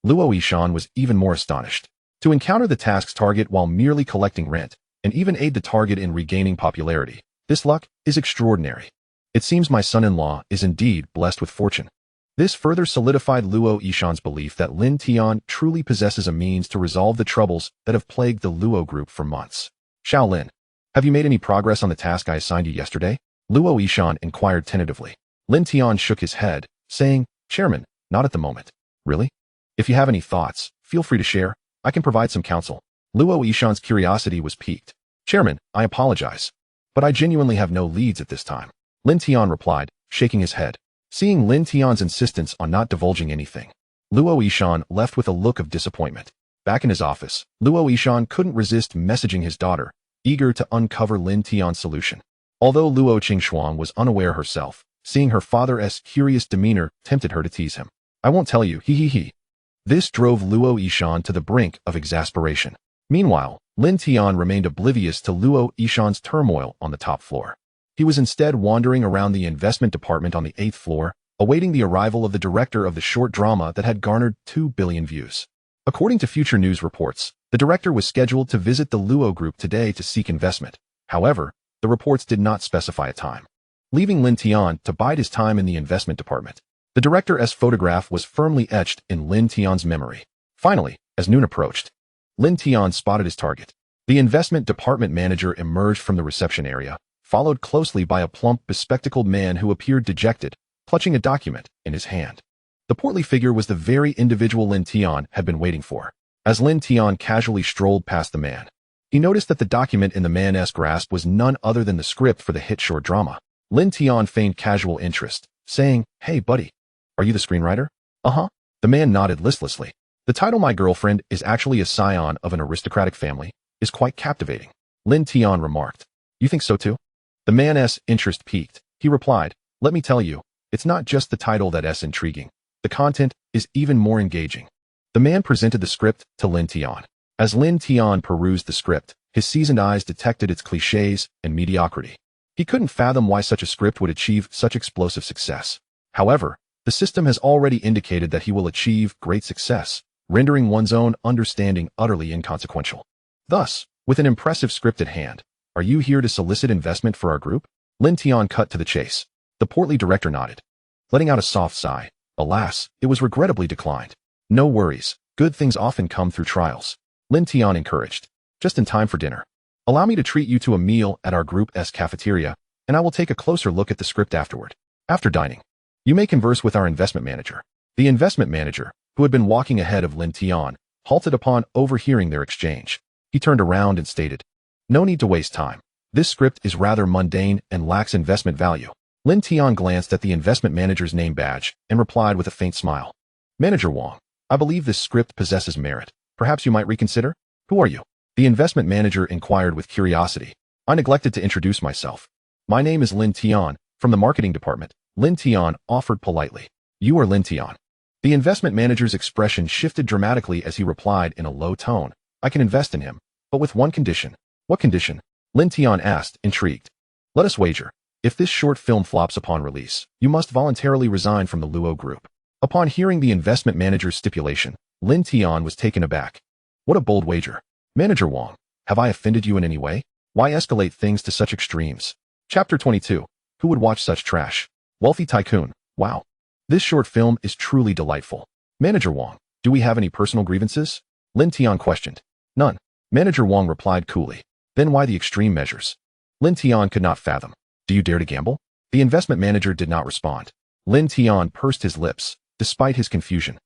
Luo Yishan was even more astonished. To encounter the task's target while merely collecting rent, and even aid the target in regaining popularity, this luck is extraordinary. It seems my son-in-law is indeed blessed with fortune. This further solidified Luo Yishan's belief that Lin Tian truly possesses a means to resolve the troubles that have plagued the Luo group for months. Shaolin, have you made any progress on the task I assigned you yesterday? Luo Yishan inquired tentatively. Lin Tian shook his head, saying, Chairman, not at the moment. Really? If you have any thoughts, feel free to share. I can provide some counsel. Luo Yishan's curiosity was piqued. Chairman, I apologize, but I genuinely have no leads at this time. Lin Tian replied, shaking his head. Seeing Lin Tian's insistence on not divulging anything, Luo Yishan left with a look of disappointment. Back in his office, Luo Yishan couldn't resist messaging his daughter, eager to uncover Lin Tian's solution. Although Luo Qingxuan was unaware herself, seeing her father's curious demeanor tempted her to tease him. I won't tell you, he. This drove Luo Yishan to the brink of exasperation. Meanwhile, Lin Tian remained oblivious to Luo Yishan's turmoil on the top floor. He was instead wandering around the investment department on the 8th floor, awaiting the arrival of the director of the short drama that had garnered 2 billion views. According to Future News reports, the director was scheduled to visit the Luo group today to seek investment. However, the reports did not specify a time, leaving Lin Tian to bide his time in the investment department. The director's photograph was firmly etched in Lin Tian's memory. Finally, as noon approached, Lin Tian spotted his target. The investment department manager emerged from the reception area, followed closely by a plump, bespectacled man who appeared dejected, clutching a document in his hand. The portly figure was the very individual Lin Tian had been waiting for. As Lin Tian casually strolled past the man, he noticed that the document in the man's grasp was none other than the script for the hit short drama. Lin Tian feigned casual interest, saying, Hey buddy, are you the screenwriter? Uh-huh. The man nodded listlessly. The title My Girlfriend is actually a scion of an aristocratic family is quite captivating. Lin Tian remarked. You think so too? The man's interest piqued. He replied, Let me tell you, it's not just the title that's intriguing. The content is even more engaging. The man presented the script to Lin Tian. As Lin Tian perused the script, his seasoned eyes detected its cliches and mediocrity. He couldn't fathom why such a script would achieve such explosive success. However, the system has already indicated that he will achieve great success, rendering one's own understanding utterly inconsequential. Thus, with an impressive script at hand, are you here to solicit investment for our group? Lin Tian cut to the chase. The portly director nodded, letting out a soft sigh. Alas, it was regrettably declined. No worries, good things often come through trials. Lin Tian encouraged. Just in time for dinner. Allow me to treat you to a meal at our group's cafeteria, and I will take a closer look at the script afterward. After dining, you may converse with our investment manager. The investment manager, who had been walking ahead of Lin Tian, halted upon overhearing their exchange. He turned around and stated, No need to waste time. This script is rather mundane and lacks investment value. Lin Tian glanced at the investment manager's name badge and replied with a faint smile. Manager Wang, I believe this script possesses merit. Perhaps you might reconsider? Who are you? The investment manager inquired with curiosity. I neglected to introduce myself. My name is Lin Tian, from the marketing department. Lin Tian offered politely. You are Lin Tian. The investment manager's expression shifted dramatically as he replied in a low tone. I can invest in him, but with one condition. What condition? Lin Tian asked, intrigued. Let us wager. If this short film flops upon release, you must voluntarily resign from the Luo group. Upon hearing the investment manager's stipulation, Lin Tian was taken aback. What a bold wager. Manager Wang, have I offended you in any way? Why escalate things to such extremes? Chapter 22. Who would watch such trash? Wealthy Tycoon. Wow. This short film is truly delightful. Manager Wang, do we have any personal grievances? Lin Tian questioned. None. Manager Wang replied coolly. Then why the extreme measures? Lin Tian could not fathom. Do you dare to gamble? The investment manager did not respond. Lin Tian pursed his lips, despite his confusion.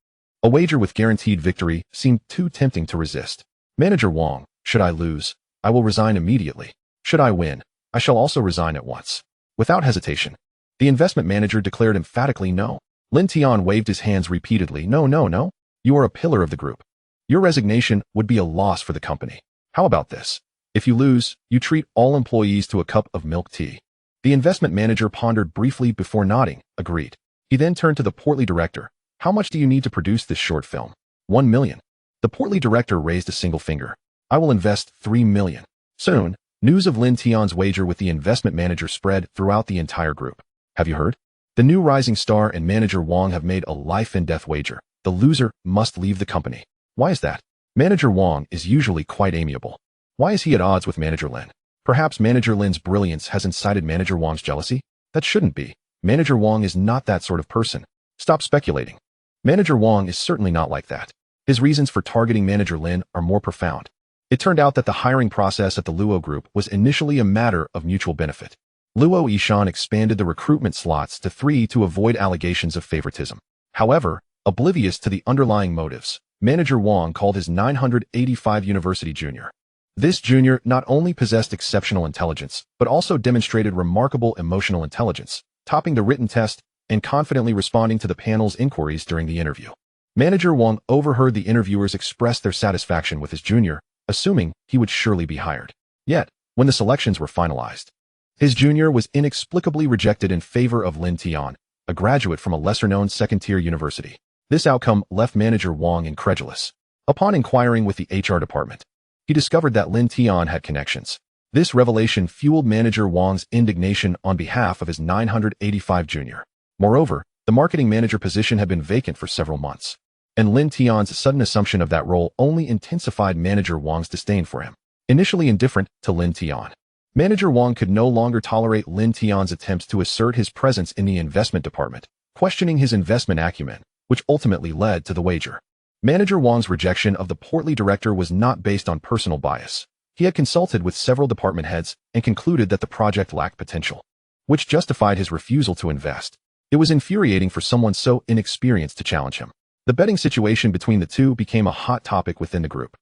A wager with guaranteed victory seemed too tempting to resist. Manager Wang, should I lose, I will resign immediately. Should I win, I shall also resign at once. Without hesitation, the investment manager declared emphatically no. Lin Tian waved his hands repeatedly. No. You are a pillar of the group. Your resignation would be a loss for the company. How about this? If you lose, you treat all employees to a cup of milk tea. The investment manager pondered briefly before nodding, agreed. He then turned to the portly director. How much do you need to produce this short film? 1 million. The portly director raised a single finger. I will invest 3 million. Soon, news of Lin Tian's wager with the investment manager spread throughout the entire group. Have you heard? The new rising star and manager Wang have made a life-and-death wager. The loser must leave the company. Why is that? Manager Wang is usually quite amiable. Why is he at odds with Manager Lin? Perhaps Manager Lin's brilliance has incited Manager Wang's jealousy? That shouldn't be. Manager Wang is not that sort of person. Stop speculating. Manager Wang is certainly not like that. His reasons for targeting Manager Lin are more profound. It turned out that the hiring process at the Luo Group was initially a matter of mutual benefit. Luo Yishan expanded the recruitment slots to 3 to avoid allegations of favoritism. However, oblivious to the underlying motives, Manager Wang called his 985 university junior. This junior not only possessed exceptional intelligence, but also demonstrated remarkable emotional intelligence, topping the written test and confidently responding to the panel's inquiries during the interview. Manager Wang overheard the interviewers express their satisfaction with his junior, assuming he would surely be hired. Yet, when the selections were finalized, his junior was inexplicably rejected in favor of Lin Tian, a graduate from a lesser-known second-tier university. This outcome left Manager Wang incredulous. Upon inquiring with the HR department, he discovered that Lin Tian had connections. This revelation fueled Manager Wang's indignation on behalf of his 985 junior. Moreover, the marketing manager position had been vacant for several months, and Lin Tian's sudden assumption of that role only intensified Manager Wang's disdain for him. Initially indifferent to Lin Tian, Manager Wang could no longer tolerate Lin Tian's attempts to assert his presence in the investment department, questioning his investment acumen, which ultimately led to the wager. Manager Wang's rejection of the portly director was not based on personal bias. He had consulted with several department heads and concluded that the project lacked potential, which justified his refusal to invest. It was infuriating for someone so inexperienced to challenge him. The betting situation between the two became a hot topic within the group.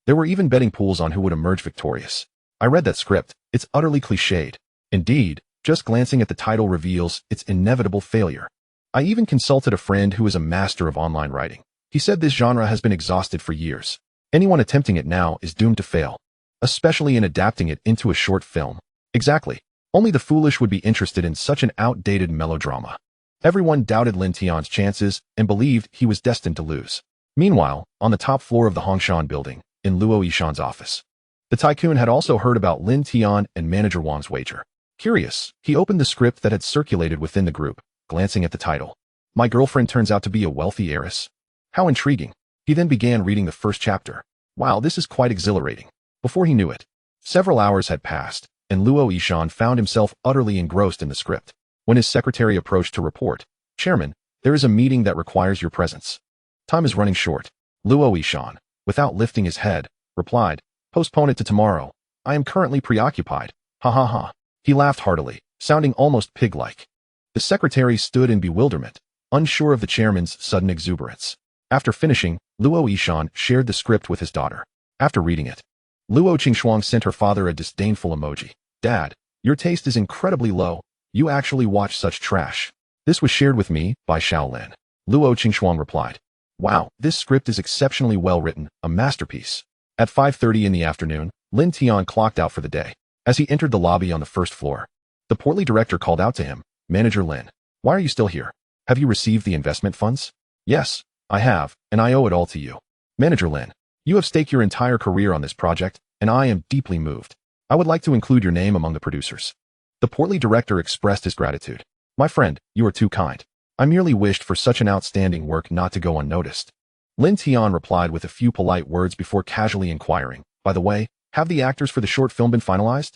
There were even betting pools on who would emerge victorious. I read that script. It's utterly cliched. Indeed, just glancing at the title reveals its inevitable failure. I even consulted a friend who is a master of online writing. He said this genre has been exhausted for years. Anyone attempting it now is doomed to fail, especially in adapting it into a short film. Exactly. Only the foolish would be interested in such an outdated melodrama. Everyone doubted Lin Tian's chances and believed he was destined to lose. Meanwhile, on the top floor of the Hongshan building, in Luo Yishan's office, the tycoon had also heard about Lin Tian and Manager Wang's wager. Curious, he opened the script that had circulated within the group, glancing at the title. My girlfriend turns out to be a wealthy heiress. How intriguing. He then began reading the first chapter. Wow, this is quite exhilarating. Before he knew it, several hours had passed, and Luo Yishan found himself utterly engrossed in the script. When his secretary approached to report, Chairman, there is a meeting that requires your presence. Time is running short. Luo Yishan, without lifting his head, replied, postpone it to tomorrow. I am currently preoccupied. Ha ha ha. He laughed heartily, sounding almost pig-like. The secretary stood in bewilderment, unsure of the chairman's sudden exuberance. After finishing, Luo Yishan shared the script with his daughter. After reading it, Luo Qingshuang sent her father a disdainful emoji. Dad, your taste is incredibly low. You actually watch such trash. This was shared with me by Shaolin. Luo Qingshuang replied. Wow, this script is exceptionally well written, a masterpiece. At 5:30 in the afternoon, Lin Tian clocked out for the day. As he entered the lobby on the first floor, the portly director called out to him, Manager Lin, why are you still here? Have you received the investment funds? Yes, I have, and I owe it all to you. Manager Lin, you have staked your entire career on this project, and I am deeply moved. I would like to include your name among the producers. The portly director expressed his gratitude. My friend, you are too kind. I merely wished for such an outstanding work not to go unnoticed. Lin Tian replied with a few polite words before casually inquiring, by the way, have the actors for the short film been finalized?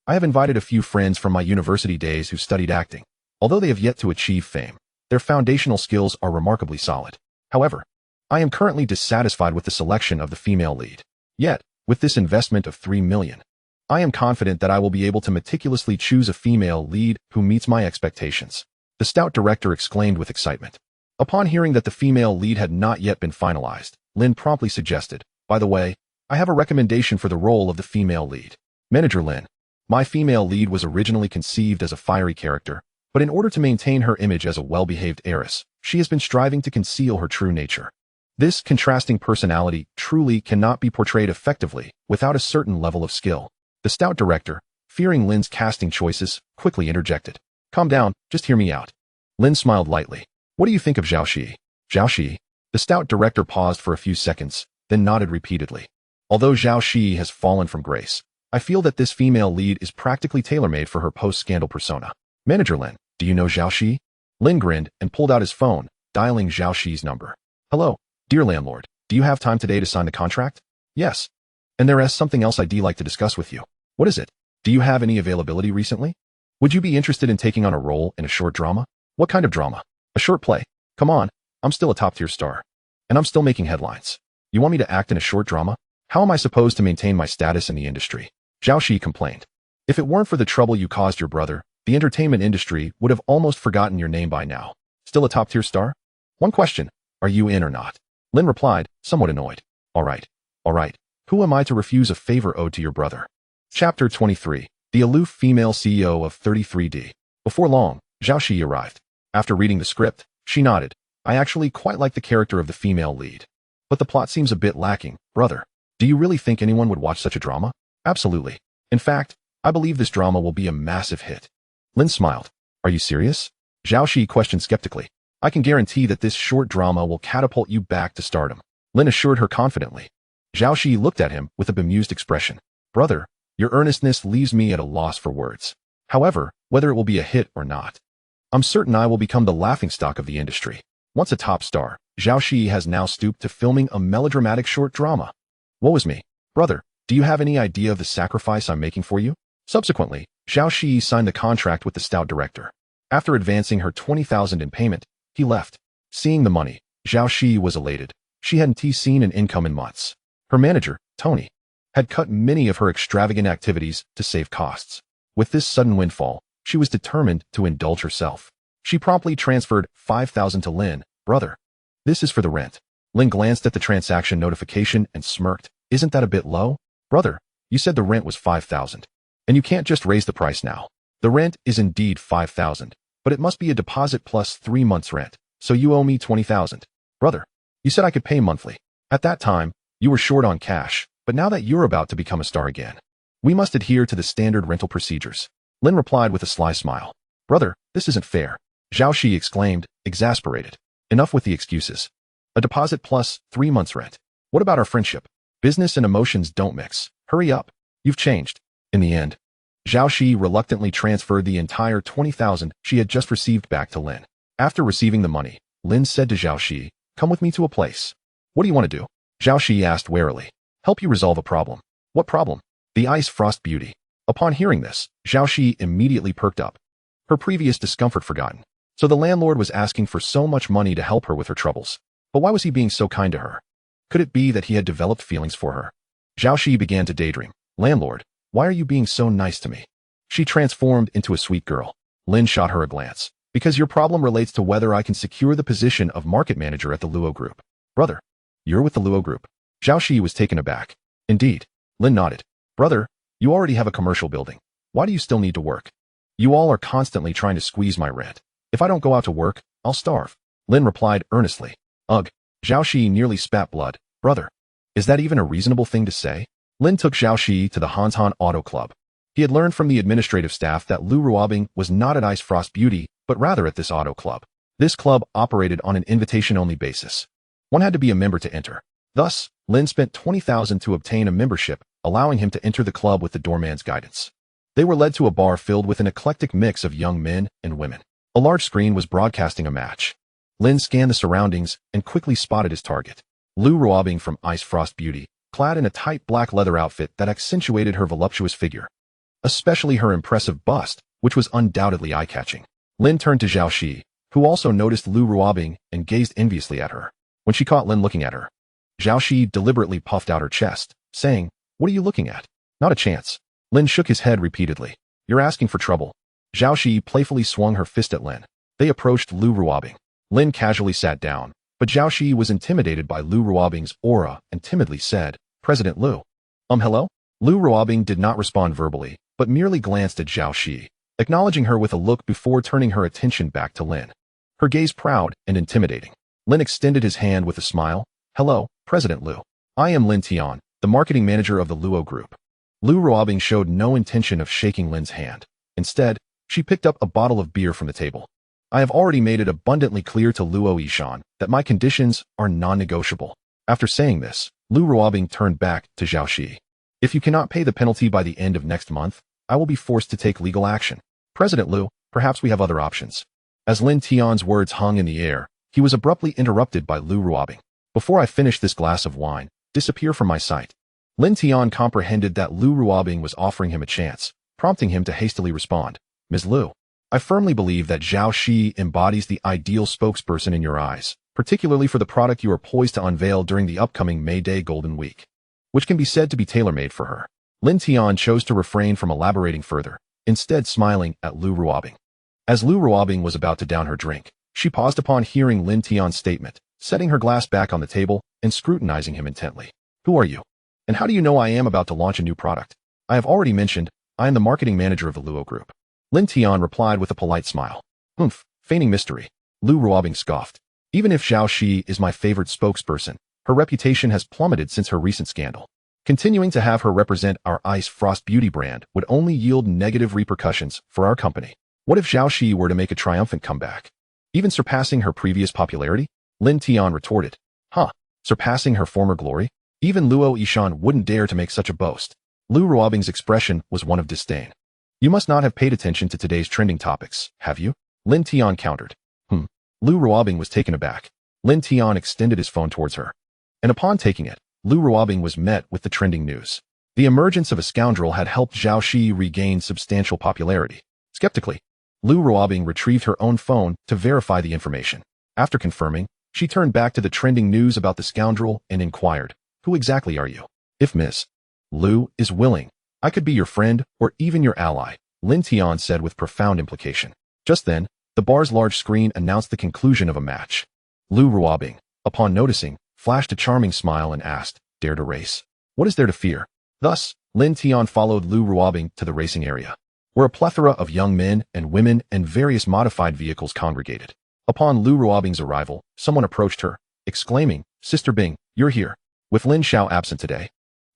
I have invited a few friends from my university days who studied acting. Although they have yet to achieve fame, their foundational skills are remarkably solid. However, I am currently dissatisfied with the selection of the female lead. Yet, with this investment of 3 million, I am confident that I will be able to meticulously choose a female lead who meets my expectations. The stout director exclaimed with excitement. Upon hearing that the female lead had not yet been finalized, Lin promptly suggested, by the way, I have a recommendation for the role of the female lead. Manager Lin, my female lead was originally conceived as a fiery character, but in order to maintain her image as a well-behaved heiress, she has been striving to conceal her true nature. This contrasting personality truly cannot be portrayed effectively without a certain level of skill. The stout director, fearing Lin's casting choices, quickly interjected. Calm down, just hear me out. Lin smiled lightly. What do you think of Zhao Shi? Zhao Shi? The stout director paused for a few seconds, then nodded repeatedly. Although Zhao Shi has fallen from grace, I feel that this female lead is practically tailor-made for her post-scandal persona. Manager Lin, do you know Zhao Shi? Lin grinned and pulled out his phone, dialing Zhao Shi's number. Hello, dear landlord. Do you have time today to sign the contract? Yes. And there is something else I'd like to discuss with you. What is it? Do you have any availability recently? Would you be interested in taking on a role in a short drama? What kind of drama? A short play. Come on, I'm still a top-tier star. And I'm still making headlines. You want me to act in a short drama? How am I supposed to maintain my status in the industry? Zhao Shi complained. If it weren't for the trouble you caused your brother, the entertainment industry would have almost forgotten your name by now. Still a top-tier star? One question, are you in or not? Lin replied, somewhat annoyed. All right. Who am I to refuse a favor owed to your brother? Chapter 23. The aloof female CEO of 33D. Before long, Zhao Shi arrived. After reading the script, she nodded. I actually quite like the character of the female lead. But the plot seems a bit lacking, brother. Do you really think anyone would watch such a drama? Absolutely. In fact, I believe this drama will be a massive hit. Lin smiled. Are you serious? Zhao Shi questioned skeptically. I can guarantee that this short drama will catapult you back to stardom. Lin assured her confidently. Zhao Shi looked at him with a bemused expression. Brother, your earnestness leaves me at a loss for words. However, whether it will be a hit or not, I'm certain I will become the laughingstock of the industry. Once a top star, Zhao Shi has now stooped to filming a melodramatic short drama. Woe is me. Brother, do you have any idea of the sacrifice I'm making for you? Subsequently, Zhao Shi signed the contract with the stout director. After advancing her 20,000 in payment, he left. Seeing the money, Zhao Shi was elated. She hadn't seen an income in months. Her manager, Tony, had cut many of her extravagant activities to save costs. With this sudden windfall, she was determined to indulge herself. She promptly transferred 5,000 to Lin. Brother, this is for the rent. Lin glanced at the transaction notification and smirked. Isn't that a bit low? Brother, you said the rent was 5,000. And you can't just raise the price now. The rent is indeed 5,000, but it must be a deposit plus 3 months rent. So you owe me 20,000. Brother, you said I could pay monthly. At that time, you were short on cash, but now that you're about to become a star again, we must adhere to the standard rental procedures. Lin replied with a sly smile. Brother, this isn't fair. Zhao Shi exclaimed, exasperated. Enough with the excuses. A deposit plus 3 months rent. What about our friendship? Business and emotions don't mix. Hurry up. You've changed. In the end, Zhao Shi reluctantly transferred the entire 20,000 she had just received back to Lin. After receiving the money, Lin said to Zhao Shi, come with me to a place. What do you want to do? Zhao Shi asked warily. Help you resolve a problem. What problem? The ice frost beauty. Upon hearing this, Zhao Shi immediately perked up. Her previous discomfort forgotten. So the landlord was asking for so much money to help her with her troubles. But why was he being so kind to her? Could it be that he had developed feelings for her? Zhao Shi began to daydream. Landlord, why are you being so nice to me? She transformed into a sweet girl. Lin shot her a glance. Because your problem relates to whether I can secure the position of market manager at the Luo Group. Brother, you're with the Luo Group. Zhao Shi was taken aback. Indeed. Lin nodded. Brother, you already have a commercial building. Why do you still need to work? You all are constantly trying to squeeze my rent. If I don't go out to work, I'll starve. Lin replied earnestly. Ugh. Zhao Shi nearly spat blood. Brother, is that even a reasonable thing to say? Lin took Zhao Shi to the Hanshan Auto Club. He had learned from the administrative staff that Lu Ruobing was not at Ice Frost Beauty, but rather at this auto club. This club operated on an invitation-only basis. One had to be a member to enter. Thus, Lin spent 20,000 to obtain a membership, allowing him to enter the club with the doorman's guidance. They were led to a bar filled with an eclectic mix of young men and women. A large screen was broadcasting a match. Lin scanned the surroundings and quickly spotted his target. Lu Ruobing from Ice Frost Beauty, clad in a tight black leather outfit that accentuated her voluptuous figure, especially her impressive bust, which was undoubtedly eye-catching. Lin turned to Zhao Shi, who also noticed Lu Ruobing and gazed enviously at her. When she caught Lin looking at her, Zhao Shi deliberately puffed out her chest, saying, What are you looking at? Not a chance. Lin shook his head repeatedly. You're asking for trouble. Zhao Shi playfully swung her fist at Lin. They approached Lu Ruobing. Lin casually sat down, but Zhao Shi was intimidated by Lu Ruobing's aura and timidly said, President Lu. Hello? Lu Ruobing did not respond verbally, but merely glanced at Zhao Shi, acknowledging her with a look before turning her attention back to Lin. Her gaze proud and intimidating. Lin extended his hand with a smile. Hello, President Lu. I am Lin Tian, the marketing manager of the Luo Group. Lu Ruobing showed no intention of shaking Lin's hand. Instead, she picked up a bottle of beer from the table. I have already made it abundantly clear to Luo Yishan that my conditions are non-negotiable. After saying this, Lu Ruobing turned back to Zhao Shi. If you cannot pay the penalty by the end of next month, I will be forced to take legal action. President Lu, perhaps we have other options. As Lin Tian's words hung in the air, he was abruptly interrupted by Lu Ruobing. Before I finish this glass of wine, disappear from my sight. Lin Tian comprehended that Lu Ruobing was offering him a chance, prompting him to hastily respond. Ms. Lu, I firmly believe that Zhao Shi embodies the ideal spokesperson in your eyes, particularly for the product you are poised to unveil during the upcoming May Day Golden Week, which can be said to be tailor-made for her. Lin Tian chose to refrain from elaborating further, instead smiling at Lu Ruobing. As Lu Ruobing was about to down her drink, she paused upon hearing Lin Tian's statement, setting her glass back on the table and scrutinizing him intently. Who are you? And how do you know I am about to launch a new product? I have already mentioned, I am the marketing manager of the Luo Group. Lin Tian replied with a polite smile. Feigning mystery. Lu Ruobing scoffed. Even if Zhao Shi is my favorite spokesperson, her reputation has plummeted since her recent scandal. Continuing to have her represent our Ice Frost beauty brand would only yield negative repercussions for our company. What if Zhao Shi were to make a triumphant comeback, even surpassing her previous popularity? Lin Tian retorted. Surpassing her former glory? Even Luo Yishan wouldn't dare to make such a boast. Lu Ruobing's expression was one of disdain. You must not have paid attention to today's trending topics, have you? Lin Tian countered. Lu Ruobing was taken aback. Lin Tian extended his phone towards her. And upon taking it, Lu Ruobing was met with the trending news. The emergence of a scoundrel had helped Zhao Shi regain substantial popularity. Skeptically, Lu Ruobing retrieved her own phone to verify the information. After confirming, she turned back to the trending news about the scoundrel and inquired, who exactly are you? If Miss Lu is willing, I could be your friend or even your ally, Lin Tian said with profound implication. Just then, the bar's large screen announced the conclusion of a match. Lu Ruobing, upon noticing, flashed a charming smile and asked, dare to race? What is there to fear? Thus, Lin Tian followed Lu Ruobing to the racing area, where a plethora of young men and women and various modified vehicles congregated. Upon Lu Ruobing's arrival, someone approached her, exclaiming, Sister Bing, you're here. With Lin Xiao absent today,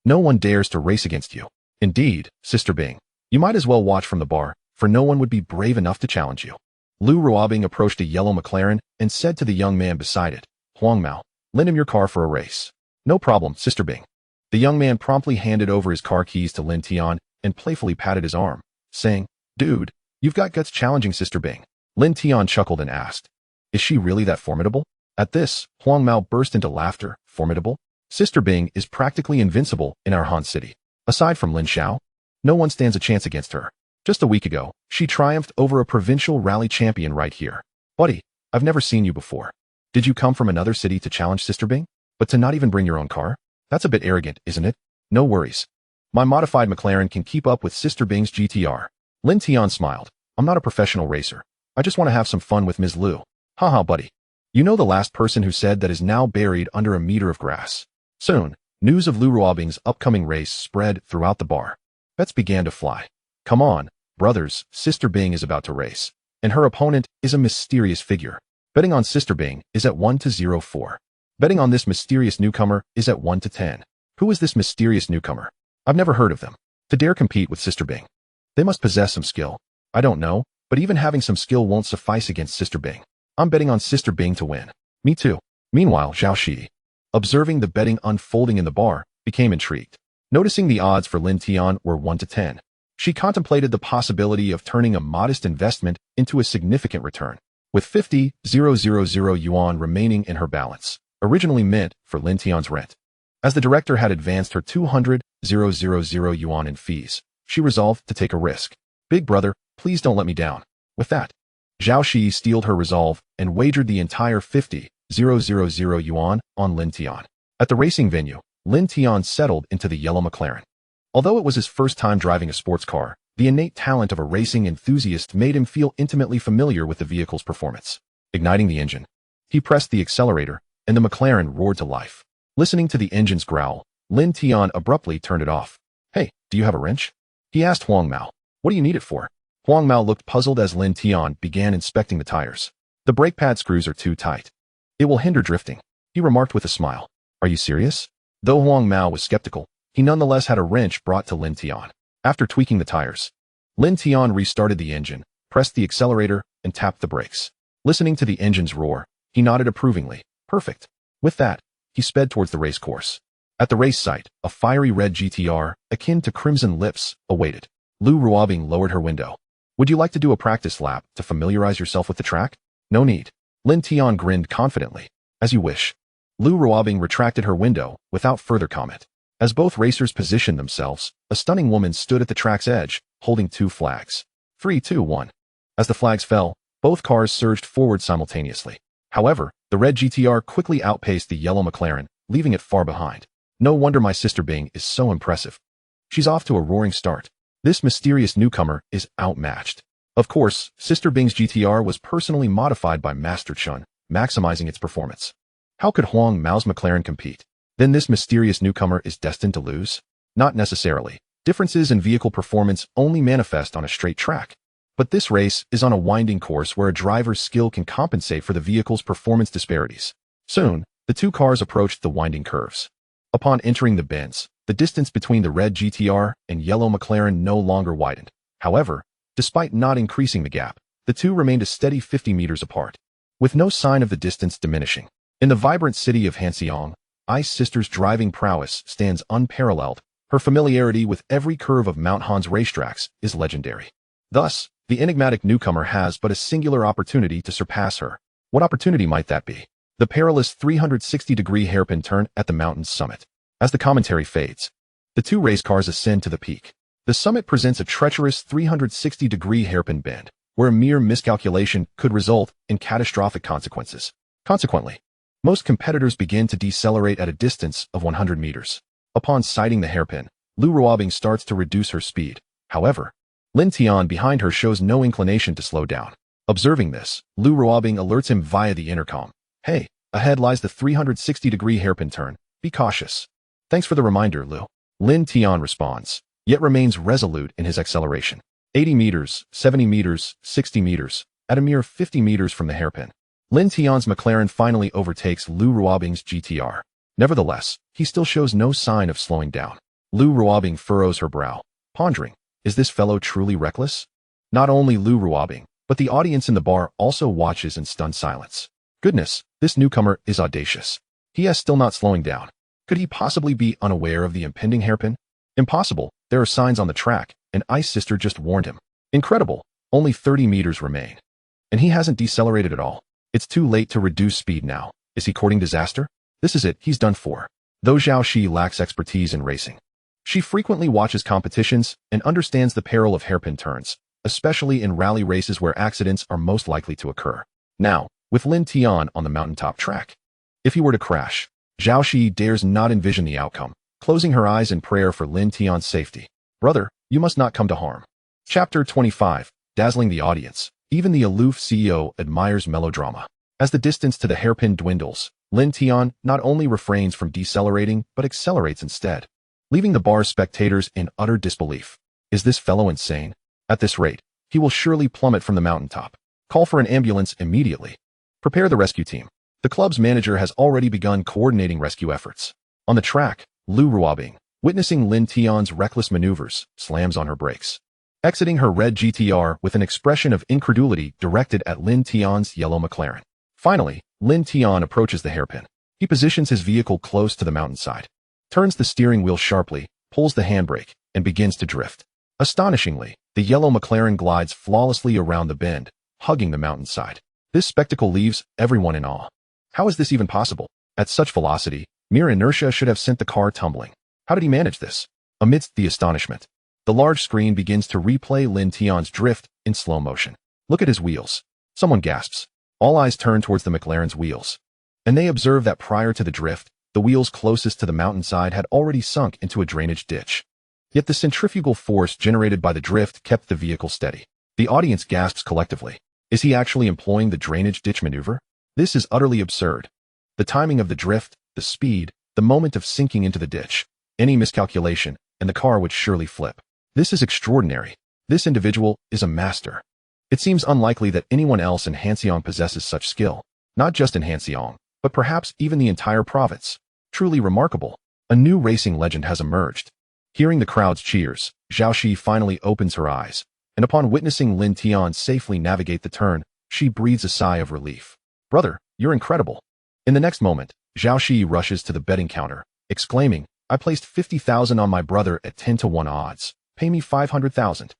no one dares to race against you. Indeed, Sister Bing, you might as well watch from the bar, for no one would be brave enough to challenge you. Lu Ruobing approached a yellow McLaren and said to the young man beside it, Huang Mao, lend him your car for a race. No problem, Sister Bing. The young man promptly handed over his car keys to Lin Tian and playfully patted his arm, saying, Dude, you've got guts challenging Sister Bing. Lin Tian chuckled and asked, Is she really that formidable? At this, Huang Mao burst into laughter. Formidable? Sister Bing is practically invincible in our Han City. Aside from Lin Xiao, no one stands a chance against her. Just a week ago, she triumphed over a provincial rally champion right here. Buddy, I've never seen you before. Did you come from another city to challenge Sister Bing? But to not even bring your own car? That's a bit arrogant, isn't it? No worries. My modified McLaren can keep up with Sister Bing's GTR. Lin Tian smiled. I'm not a professional racer. I just want to have some fun with Ms. Lu. Haha, buddy. You know the last person who said that is now buried under a meter of grass. Soon, news of Lu Ruobing's upcoming race spread throughout the bar. Bets began to fly. Come on, brothers, Sister Bing is about to race, and her opponent is a mysterious figure. Betting on Sister Bing is at 1-04. Betting on this mysterious newcomer is at 1-10. Who is this mysterious newcomer? I've never heard of them. To dare compete with Sister Bing, they must possess some skill. I don't know, but even having some skill won't suffice against Sister Bing. I'm betting on Sister Bing to win. Me too. Meanwhile, Zhao Shi, observing the betting unfolding in the bar, became intrigued. Noticing the odds for Lin Tian were 1-10, she contemplated the possibility of turning a modest investment into a significant return. With 50,000 yuan remaining in her balance, originally meant for Lin Tian's rent. As the director had advanced her 200,000 yuan in fees, she resolved to take a risk. Big brother, please don't let me down. With that, Zhao Shi steeled her resolve and wagered the entire 50,000 yuan on Lin Tian. At the racing venue, Lin Tian settled into the yellow McLaren. Although it was his first time driving a sports car, the innate talent of a racing enthusiast made him feel intimately familiar with the vehicle's performance. Igniting the engine, he pressed the accelerator, and the McLaren roared to life. Listening to the engine's growl, Lin Tian abruptly turned it off. Hey, do you have a wrench? He asked Huang Mao. What do you need it for? Huang Mao looked puzzled as Lin Tian began inspecting the tires. The brake pad screws are too tight. It will hinder drifting, he remarked with a smile. Are you serious? Though Huang Mao was skeptical, he nonetheless had a wrench brought to Lin Tian. After tweaking the tires, Lin Tian restarted the engine, pressed the accelerator, and tapped the brakes. Listening to the engine's roar, he nodded approvingly. Perfect. With that, he sped towards the race course. At the race site, a fiery red GTR, akin to crimson lips, awaited. Lu Ruobing lowered her window. Would you like to do a practice lap to familiarize yourself with the track? No need. Lin Tian grinned confidently. As you wish. Lu Ruobing retracted her window without further comment. As both racers positioned themselves, a stunning woman stood at the track's edge, holding two flags. 3, 2, 1. As the flags fell, both cars surged forward simultaneously. However, the red GTR quickly outpaced the yellow McLaren, leaving it far behind. No wonder my sister Bing is so impressive. She's off to a roaring start. This mysterious newcomer is outmatched. Of course, Sister Bing's GTR was personally modified by Master Chun, maximizing its performance. How could Huang Mao's McLaren compete? Then this mysterious newcomer is destined to lose? Not necessarily. Differences in vehicle performance only manifest on a straight track. But this race is on a winding course where a driver's skill can compensate for the vehicle's performance disparities. Soon, the two cars approached the winding curves. Upon entering the bends, the distance between the red GTR and yellow McLaren no longer widened. However, despite not increasing the gap, the two remained a steady 50 meters apart, with no sign of the distance diminishing. In the vibrant city of Hanxiang, Ice Sister's driving prowess stands unparalleled. Her familiarity with every curve of Mount Han's racetracks is legendary. Thus, the enigmatic newcomer has but a singular opportunity to surpass her. What opportunity might that be? The perilous 360-degree hairpin turn at the mountain's summit. As the commentary fades, the two race cars ascend to the peak. The summit presents a treacherous 360-degree hairpin bend, where a mere miscalculation could result in catastrophic consequences. Consequently, most competitors begin to decelerate at a distance of 100 meters. Upon sighting the hairpin, Lu Ruobing starts to reduce her speed. However, Lin Tian behind her shows no inclination to slow down. Observing this, Lu Ruobing alerts him via the intercom. Hey, ahead lies the 360-degree hairpin turn. Be cautious. Thanks for the reminder, Lu. Lin Tian responds, yet remains resolute in his acceleration. 80 meters, 70 meters, 60 meters, at a mere 50 meters from the hairpin. Lin Tian's McLaren finally overtakes Lu Ruobing's GTR. Nevertheless, he still shows no sign of slowing down. Lu Ruobing furrows her brow, pondering, is this fellow truly reckless? Not only Lu Ruobing, but the audience in the bar also watches in stunned silence. Goodness, this newcomer is audacious. He is still not slowing down. Could he possibly be unaware of the impending hairpin? Impossible, there are signs on the track, and Ice Sister just warned him. Incredible, only 30 meters remain. And he hasn't decelerated at all. It's too late to reduce speed now. Is he courting disaster? This is it, he's done for. Though Zhao Shi lacks expertise in racing, she frequently watches competitions and understands the peril of hairpin turns, especially in rally races where accidents are most likely to occur. Now, with Lin Tian on the mountaintop track, if he were to crash, Zhao Shi dares not envision the outcome, closing her eyes in prayer for Lin Tian's safety. Brother, you must not come to harm. Chapter 25, dazzling the audience. Even the aloof CEO admires melodrama. As the distance to the hairpin dwindles, Lin Tian not only refrains from decelerating but accelerates instead, leaving the bar's spectators in utter disbelief. Is this fellow insane? At this rate, he will surely plummet from the mountaintop. Call for an ambulance immediately. Prepare the rescue team. The club's manager has already begun coordinating rescue efforts. On the track, Lu Ruobing, witnessing Lin Tian's reckless maneuvers, slams on her brakes, exiting her red GTR with an expression of incredulity directed at Lin Tian's yellow McLaren. Finally, Lin Tian approaches the hairpin. He positions his vehicle close to the mountainside, turns the steering wheel sharply, pulls the handbrake, and begins to drift. Astonishingly, the yellow McLaren glides flawlessly around the bend, hugging the mountainside. This spectacle leaves everyone in awe. How is this even possible? At such velocity, mere inertia should have sent the car tumbling. How did he manage this? Amidst the astonishment, the large screen begins to replay Lin Tian's drift in slow motion. Look at his wheels. Someone gasps. All eyes turn towards the McLaren's wheels, and they observe that prior to the drift, the wheels closest to the mountainside had already sunk into a drainage ditch. Yet the centrifugal force generated by the drift kept the vehicle steady. The audience gasps collectively. Is he actually employing the drainage ditch maneuver? This is utterly absurd. The timing of the drift, the speed, the moment of sinking into the ditch, any miscalculation, and the car would surely flip. This is extraordinary. This individual is a master. It seems unlikely that anyone else in Hanxiang possesses such skill. Not just in Hanxiang, but perhaps even the entire province. Truly remarkable. A new racing legend has emerged. Hearing the crowd's cheers, Zhao Shi finally opens her eyes, and upon witnessing Lin Tian safely navigate the turn, she breathes a sigh of relief. Brother, you're incredible. In the next moment, Zhao Shi rushes to the betting counter, exclaiming, I placed 50,000 on my brother at 10-1 odds. Pay me 500,000.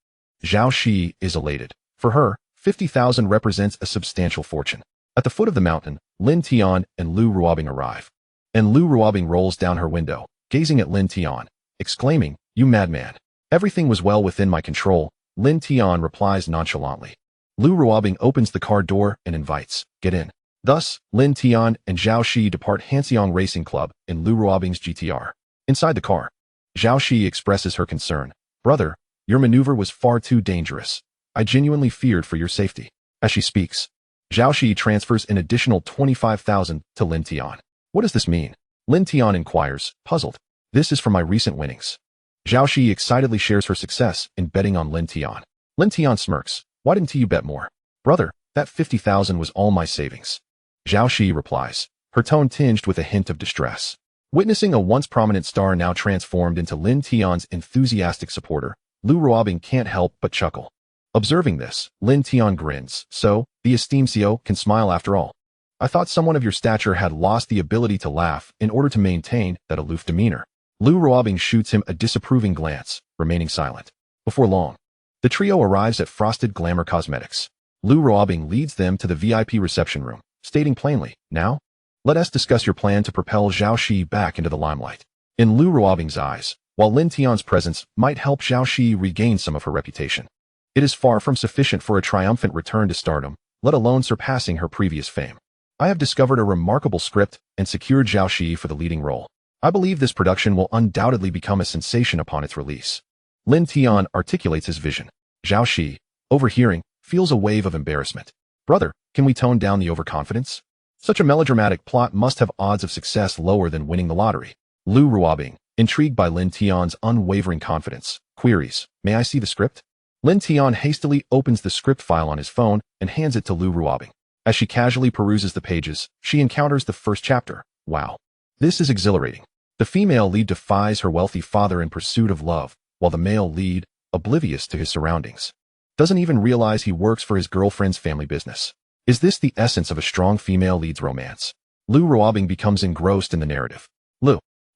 Zhao Shi is elated. For her, 50,000 represents a substantial fortune. At the foot of the mountain, Lin Tian and Lu Ruobing arrive. And Lu Ruobing rolls down her window, gazing at Lin Tian, exclaiming, You madman. Everything was well within my control, Lin Tian replies nonchalantly. Lu Ruobing opens the car door and invites, Get in. Thus, Lin Tian and Zhao Shi depart Hanxiang Racing Club in Lu Ruobing's GTR. Inside the car, Zhao Shi expresses her concern. Brother, your maneuver was far too dangerous. I genuinely feared for your safety. As she speaks, Zhao Shi transfers an additional 25,000 to Lin Tian. What does this mean? Lin Tian inquires, puzzled. This is for my recent winnings. Zhao Shi excitedly shares her success in betting on Lin Tian. Lin Tian smirks. Why didn't you bet more? Brother, that 50,000 was all my savings. Zhao Shi replies, her tone tinged with a hint of distress. Witnessing a once prominent star now transformed into Lin Tian's enthusiastic supporter, Lu Ruobing can't help but chuckle. Observing this, Lin Tian grins. So, the esteemed CEO can smile after all. I thought someone of your stature had lost the ability to laugh in order to maintain that aloof demeanor. Lu Ruobing shoots him a disapproving glance, remaining silent. Before long, the trio arrives at Frosted Glamour Cosmetics. Lu Ruobing leads them to the VIP reception room, stating plainly, Now, let us discuss your plan to propel Zhao Shi back into the limelight. In Lu Ruobing's eyes, while Lin Tian's presence might help Zhao Shi regain some of her reputation, it is far from sufficient for a triumphant return to stardom, let alone surpassing her previous fame. I have discovered a remarkable script and secured Zhao Shi for the leading role. I believe this production will undoubtedly become a sensation upon its release. Lin Tian articulates his vision. Zhao Shi, overhearing, feels a wave of embarrassment. Brother, can we tone down the overconfidence? Such a melodramatic plot must have odds of success lower than winning the lottery. Lu Ruobing, intrigued by Lin Tian's unwavering confidence, queries, May I see the script? Lin Tian hastily opens the script file on his phone and hands it to Lu Ruobing. As she casually peruses the pages, she encounters the first chapter. Wow. This is exhilarating. The female lead defies her wealthy father in pursuit of love, while the male lead, oblivious to his surroundings, doesn't even realize he works for his girlfriend's family business. Is this the essence of a strong female lead's romance? Lu Ruobing becomes engrossed in the narrative.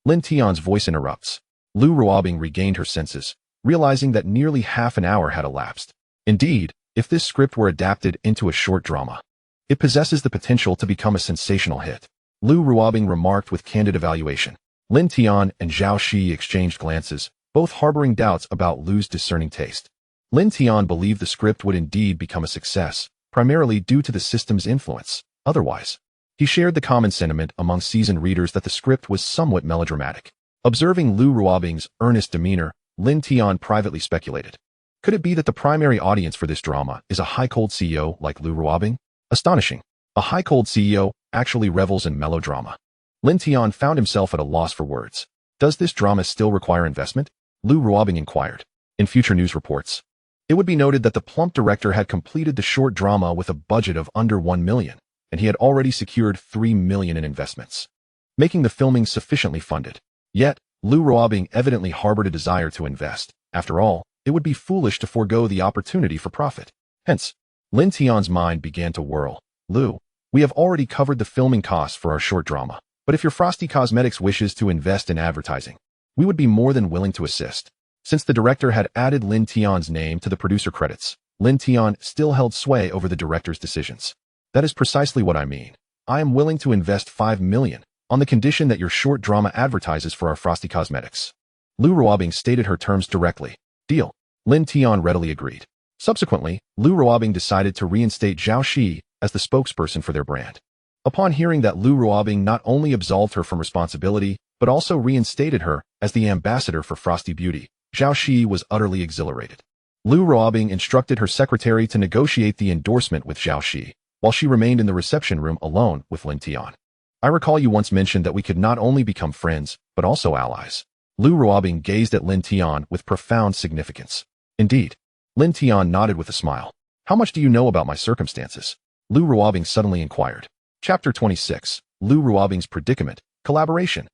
Lin Tian's voice interrupts. Lu Ruobing regained her senses, realizing that nearly half an hour had elapsed. Indeed, if this script were adapted into a short drama, it possesses the potential to become a sensational hit. Lu Ruobing remarked with candid evaluation. Lin Tian and Zhao Shi exchanged glances, both harboring doubts about Lu's discerning taste. Lin Tian believed the script would indeed become a success, primarily due to the system's influence. Otherwise, he shared the common sentiment among seasoned readers that the script was somewhat melodramatic. Observing Lu Ruobing's earnest demeanor, Lin Tian privately speculated. Could it be that the primary audience for this drama is a high-cold CEO like Lu Ruobing? Astonishing. A high-cold CEO actually revels in melodrama. Lin Tian found himself at a loss for words. Does this drama still require investment? Lu Ruobing inquired. In future news reports, it would be noted that the plump director had completed the short drama with a budget of under 1 million, and he had already secured 3 million in investments, making the filming sufficiently funded. Yet, Lu Ruobing evidently harbored a desire to invest. After all, it would be foolish to forego the opportunity for profit. Hence, Lin Tian's mind began to whirl. Lu, we have already covered the filming costs for our short drama, but if your Frosty Cosmetics wishes to invest in advertising, we would be more than willing to assist. Since the director had added Lin Tian's name to the producer credits, Lin Tian still held sway over the director's decisions. That is precisely what I mean. I am willing to invest 5 million on the condition that your short drama advertises for our Frosty Cosmetics. Lu Ruobing stated her terms directly. Deal. Lin Tian readily agreed. Subsequently, Lu Ruobing decided to reinstate Zhao Shi as the spokesperson for their brand. Upon hearing that Lu Ruobing not only absolved her from responsibility, but also reinstated her as the ambassador for Frosty Beauty, Zhao Shi was utterly exhilarated. Lu Ruobing instructed her secretary to negotiate the endorsement with Zhao Shi, while she remained in the reception room alone with Lin Tian. I recall you once mentioned that we could not only become friends, but also allies. Lu Ruobing gazed at Lin Tian with profound significance. Indeed. Lin Tian nodded with a smile. How much do you know about my circumstances? Lu Ruobing suddenly inquired. Chapter 26. Lu Ruobing's Predicament. Collaboration.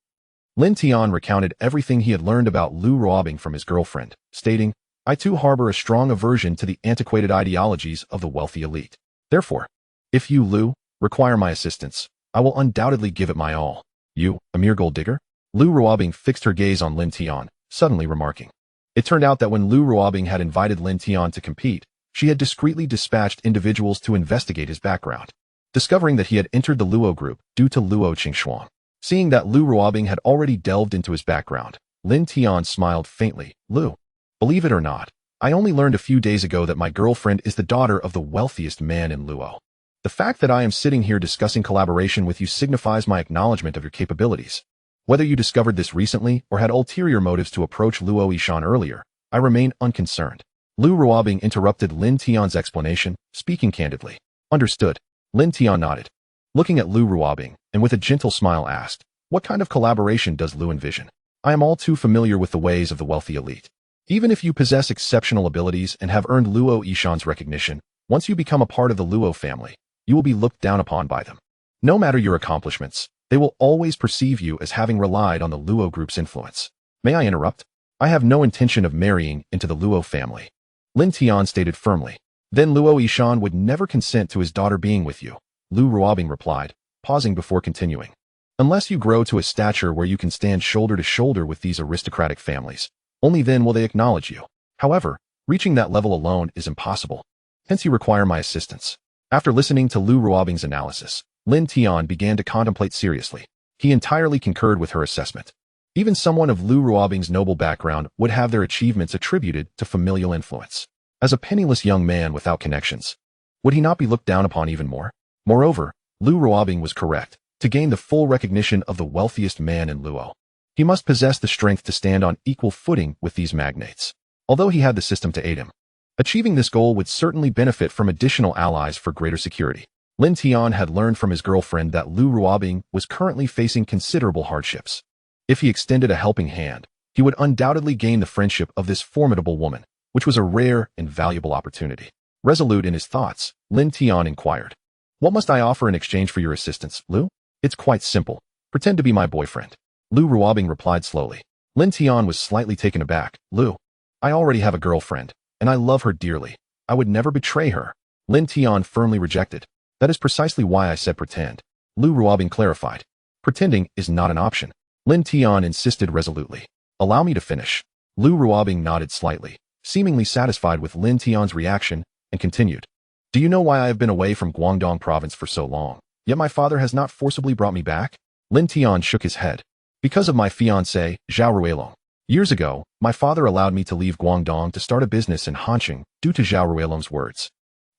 Lin Tian recounted everything he had learned about Lu robbing from his girlfriend, stating, "I too harbor a strong aversion to the antiquated ideologies of the wealthy elite. Therefore, if you, Lu, require my assistance, I will undoubtedly give it my all." "You, a mere gold digger?" Lu Ruobing fixed her gaze on Lin Tian, suddenly remarking. It turned out that when Lu Ruobing had invited Lin Tian to compete, she had discreetly dispatched individuals to investigate his background, discovering that he had entered the Luo group due to Luo Qingxuan. Seeing that Lu Ruobing had already delved into his background, Lin Tian smiled faintly. "Lu, believe it or not, I only learned a few days ago that my girlfriend is the daughter of the wealthiest man in Luo. The fact that I am sitting here discussing collaboration with you signifies my acknowledgement of your capabilities. Whether you discovered this recently or had ulterior motives to approach Luo Yishan earlier, I remain unconcerned." Lu Ruobing interrupted Lin Tian's explanation, speaking candidly. "Understood." Lin Tian nodded, looking at Lu Ruobing, and with a gentle smile asked, "What kind of collaboration does Lu envision? I am all too familiar with the ways of the wealthy elite. Even if you possess exceptional abilities and have earned Luo Yishan's recognition, once you become a part of the Luo family, you will be looked down upon by them. No matter your accomplishments, they will always perceive you as having relied on the Luo group's influence. May I interrupt? I have no intention of marrying into the Luo family," Lin Tian stated firmly. "Then Luo Yishan would never consent to his daughter being with you," Lu Ruobing replied, pausing before continuing. "Unless you grow to a stature where you can stand shoulder to shoulder with these aristocratic families, only then will they acknowledge you. However, reaching that level alone is impossible. Hence you require my assistance." After listening to Lu Ruobing's analysis, Lin Tian began to contemplate seriously. He entirely concurred with her assessment. Even someone of Lu Ruobing's noble background would have their achievements attributed to familial influence. As a penniless young man without connections, would he not be looked down upon even more? Moreover, Lu Ruobing was correct. To gain the full recognition of the wealthiest man in Luo, he must possess the strength to stand on equal footing with these magnates. Although he had the system to aid him, achieving this goal would certainly benefit from additional allies for greater security. Lin Tian had learned from his girlfriend that Lu Ruobing was currently facing considerable hardships. If he extended a helping hand, he would undoubtedly gain the friendship of this formidable woman, which was a rare and valuable opportunity. Resolute in his thoughts, Lin Tian inquired, "What must I offer in exchange for your assistance, Lu?" "It's quite simple. Pretend to be my boyfriend," Lu Ruobing replied slowly. Lin Tian was slightly taken aback. "Lu, I already have a girlfriend, and I love her dearly. I would never betray her." Lin Tian firmly rejected. "That is precisely why I said pretend," Lu Ruobing clarified. "Pretending is not an option." Lin Tian insisted resolutely. "Allow me to finish." Lu Ruobing nodded slightly, seemingly satisfied with Lin Tian's reaction, and continued. "Do you know why I have been away from Guangdong province for so long, yet my father has not forcibly brought me back?" Lin Tian shook his head. "Because of my fiancée, Zhao Ruilong. Years ago, my father allowed me to leave Guangdong to start a business in Hanqing due to Zhao Ruilong's words.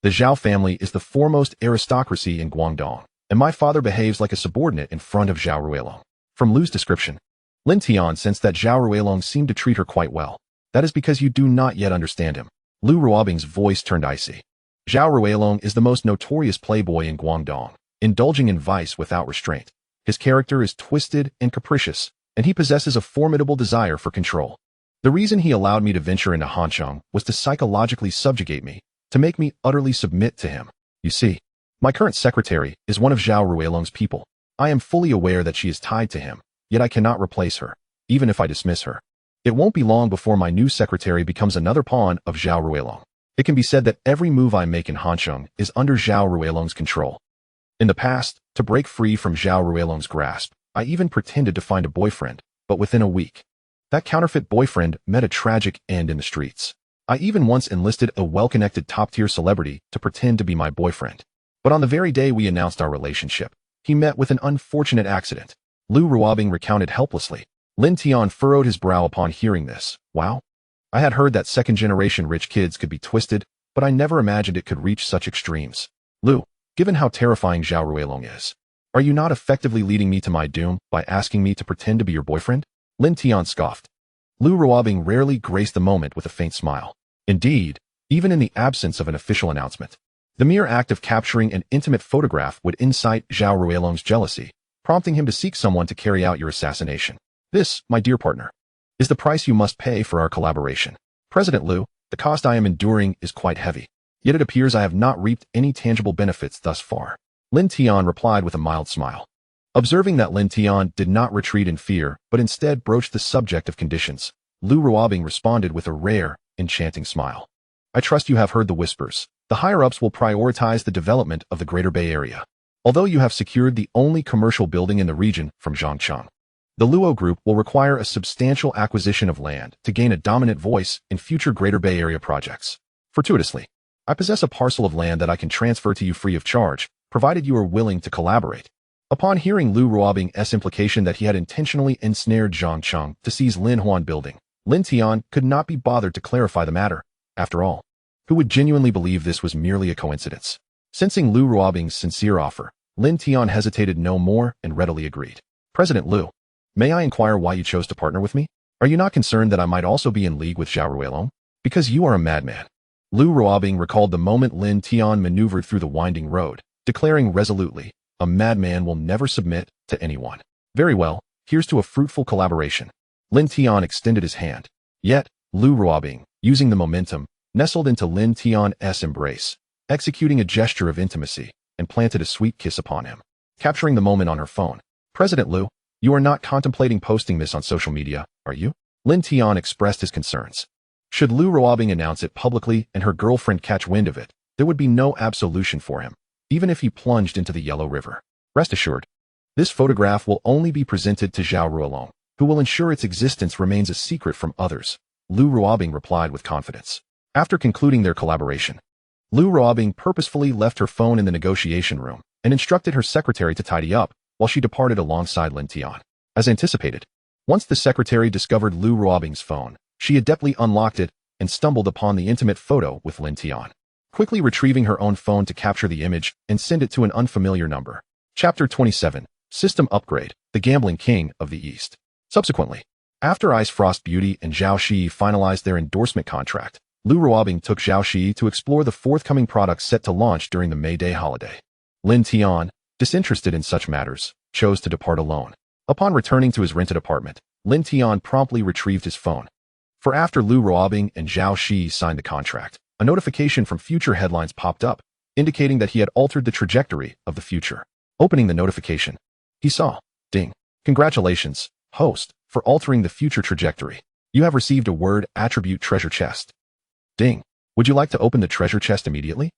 The Zhao family is the foremost aristocracy in Guangdong, and my father behaves like a subordinate in front of Zhao Ruilong." From Lu's description, Lin Tian sensed that Zhao Ruilong seemed to treat her quite well. "That is because you do not yet understand him." Lu Ruobing's voice turned icy. "Zhao Ruilong is the most notorious playboy in Guangdong, indulging in vice without restraint. His character is twisted and capricious, and he possesses a formidable desire for control. The reason he allowed me to venture into Hanqiang was to psychologically subjugate me, to make me utterly submit to him. You see, my current secretary is one of Zhao Ruilong's people. I am fully aware that she is tied to him, yet I cannot replace her, even if I dismiss her. It won't be long before my new secretary becomes another pawn of Zhao Ruilong. It can be said that every move I make in Hanqiang is under Zhao Ruilong's control. In the past, to break free from Zhao Ruilong's grasp, I even pretended to find a boyfriend, but within a week, that counterfeit boyfriend met a tragic end in the streets. I even once enlisted a well-connected top-tier celebrity to pretend to be my boyfriend. But on the very day we announced our relationship, he met with an unfortunate accident." Lu Ruobing recounted helplessly. Lin Tian furrowed his brow upon hearing this. "Wow. I had heard that second-generation rich kids could be twisted, but I never imagined it could reach such extremes. Lu, given how terrifying Zhao Ruilong is, are you not effectively leading me to my doom by asking me to pretend to be your boyfriend?" Lin Tian scoffed. Lu Ruobing rarely graced the moment with a faint smile. Indeed, even in the absence of an official announcement, the mere act of capturing an intimate photograph would incite Zhao Ruilong's jealousy, prompting him to seek someone to carry out your assassination. This, my dear partner, is the price you must pay for our collaboration. President Lu, the cost I am enduring is quite heavy, yet it appears I have not reaped any tangible benefits thus far." Lin Tian replied with a mild smile. Observing that Lin Tian did not retreat in fear, but instead broached the subject of conditions, Lu Ruobing responded with a rare, enchanting smile. I trust you have heard the whispers. The higher-ups will prioritize the development of the Greater Bay Area. Although you have secured the only commercial building in the region from Zhangcheng, the Luo Group will require a substantial acquisition of land to gain a dominant voice in future Greater Bay Area projects. Fortuitously, I possess a parcel of land that I can transfer to you free of charge, provided you are willing to collaborate. Upon hearing Lu Ruobing's implication that he had intentionally ensnared Zhangcheng to seize Lin Huan building, Lin Tian could not be bothered to clarify the matter. After all, who would genuinely believe this was merely a coincidence? Sensing Lu Ruobing's sincere offer, Lin Tian hesitated no more and readily agreed. President Lu, may I inquire why you chose to partner with me? Are you not concerned that I might also be in league with Zhao Ruilong? Because you are a madman. Lu Ruobing recalled the moment Lin Tian maneuvered through the winding road, declaring resolutely, a madman will never submit to anyone. Very well, here's to a fruitful collaboration. Lin Tian extended his hand. Yet, Lu Ruobing, using the momentum, nestled into Lin Tian's embrace, executing a gesture of intimacy, and planted a sweet kiss upon him. Capturing the moment on her phone. President Lu, you are not contemplating posting this on social media, are you? Lin Tian expressed his concerns. Should Lu Ruobing announce it publicly and her girlfriend catch wind of it, there would be no absolution for him, even if he plunged into the Yellow River. Rest assured, this photograph will only be presented to Zhao Ruilong, who will ensure its existence remains a secret from others, Lu Ruobing replied with confidence. After concluding their collaboration, Lu Ruobing purposefully left her phone in the negotiation room and instructed her secretary to tidy up while she departed alongside Lin Tian. As anticipated, once the secretary discovered Lu Ruobing's phone, she adeptly unlocked it and stumbled upon the intimate photo with Lin Tian, quickly retrieving her own phone to capture the image and send it to an unfamiliar number. Chapter 27, System Upgrade, the Gambling King of the East. Subsequently, after Ice Frost Beauty and Zhao Shi finalized their endorsement contract, Lu Ruobing took Zhao Shi to explore the forthcoming products set to launch during the May Day holiday. Lin Tian, disinterested in such matters, chose to depart alone. Upon returning to his rented apartment, Lin Tian promptly retrieved his phone. For after Lu Ruobing and Zhao Shi signed the contract, a notification from Future Headlines popped up, indicating that he had altered the trajectory of the future. Opening the notification, he saw, ding, congratulations, host, for altering the future trajectory. You have received a word attribute treasure chest. Ding. Would you like to open the treasure chest immediately?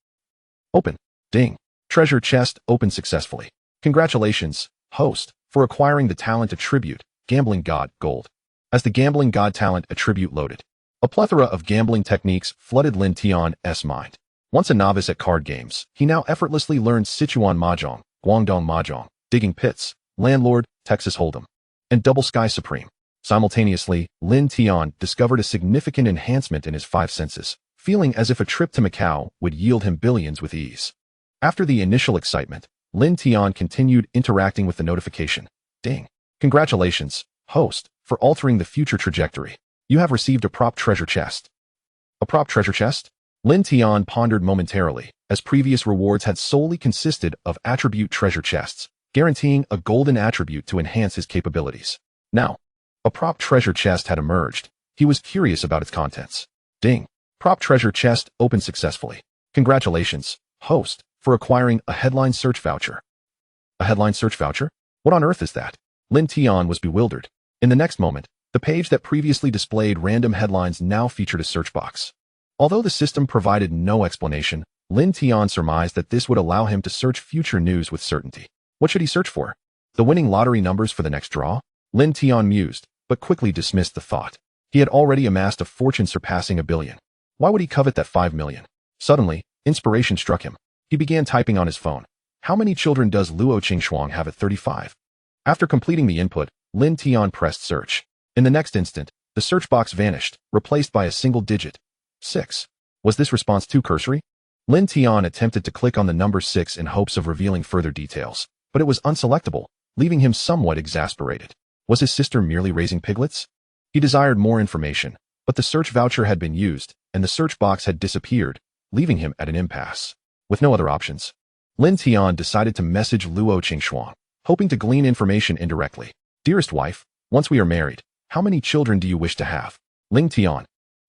Open. Ding. Treasure chest opened successfully. Congratulations, host, for acquiring the talent attribute, Gambling God Gold. As the Gambling God talent attribute loaded, a plethora of gambling techniques flooded Lin Tian's mind. Once a novice at card games, he now effortlessly learned Sichuan Mahjong, Guangdong Mahjong, Digging Pits, Landlord, Texas Hold'em, and Double Sky Supreme. Simultaneously, Lin Tian discovered a significant enhancement in his five senses, feeling as if a trip to Macau would yield him billions with ease. After the initial excitement, Lin Tian continued interacting with the notification. Ding. Congratulations, host, for altering the future trajectory. You have received a prop treasure chest. A prop treasure chest? Lin Tian pondered momentarily, as previous rewards had solely consisted of attribute treasure chests, guaranteeing a golden attribute to enhance his capabilities. Now, a prop treasure chest had emerged. He was curious about its contents. Ding. Prop treasure chest opened successfully. Congratulations, host, for acquiring a headline search voucher. A headline search voucher? What on earth is that? Lin Tian was bewildered. In the next moment, the page that previously displayed random headlines now featured a search box. Although the system provided no explanation, Lin Tian surmised that this would allow him to search future news with certainty. What should he search for? The winning lottery numbers for the next draw? Lin Tian mused, but quickly dismissed the thought. He had already amassed a fortune surpassing $1 billion. Why would he covet that $5 million? Suddenly, inspiration struck him. He began typing on his phone. How many children does Luo Qingshuang have at 35? After completing the input, Lin Tian pressed search. In the next instant, the search box vanished, replaced by a single digit. 6. Was this response too cursory? Lin Tian attempted to click on the number 6 in hopes of revealing further details, but it was unselectable, leaving him somewhat exasperated. Was his sister merely raising piglets? He desired more information, but the search voucher had been used, and the search box had disappeared, leaving him at an impasse. With no other options, Lin Tian decided to message Luo Qingshuang, hoping to glean information indirectly. Dearest wife, once we are married, how many children do you wish to have? Lin Tian.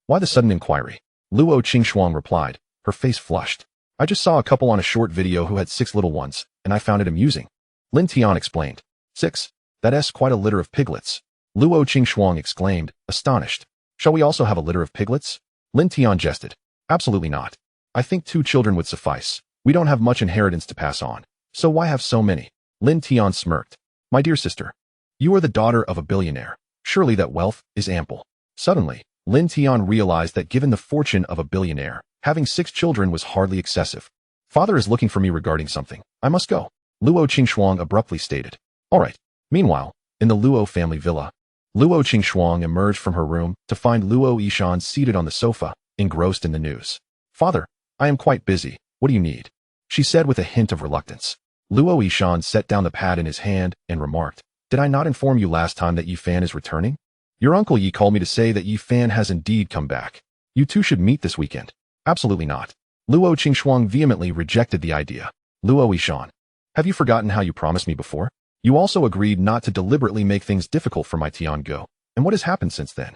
Why the sudden inquiry? Luo Qingshuang replied, her face flushed. I just saw a couple on a short video who had 6 little ones, and I found it amusing. Lin Tian explained. 6. That's quite a litter of piglets. Luo Qingxuang exclaimed, astonished. Shall we also have a litter of piglets? Lin Tian jested. Absolutely not. I think 2 children would suffice. We don't have much inheritance to pass on. So why have so many? Lin Tian smirked. My dear sister, you are the daughter of a billionaire. Surely that wealth is ample. Suddenly, Lin Tian realized that given the fortune of a billionaire, having 6 children was hardly excessive. Father is looking for me regarding something. I must go. Luo Qingxuang abruptly stated. All right. Meanwhile, in the Luo family villa, Luo Qingxuang emerged from her room to find Luo Yishan seated on the sofa, engrossed in the news. Father, I am quite busy. What do you need? She said with a hint of reluctance. Luo Yishan set down the pad in his hand and remarked, Did I not inform you last time that Yi Fan is returning? Your uncle Yi called me to say that Yi Fan has indeed come back. You two should meet this weekend. Absolutely not. Luo Qingxuang vehemently rejected the idea. Luo Yishan, have you forgotten how you promised me before? You also agreed not to deliberately make things difficult for my Tiango. And what has happened since then?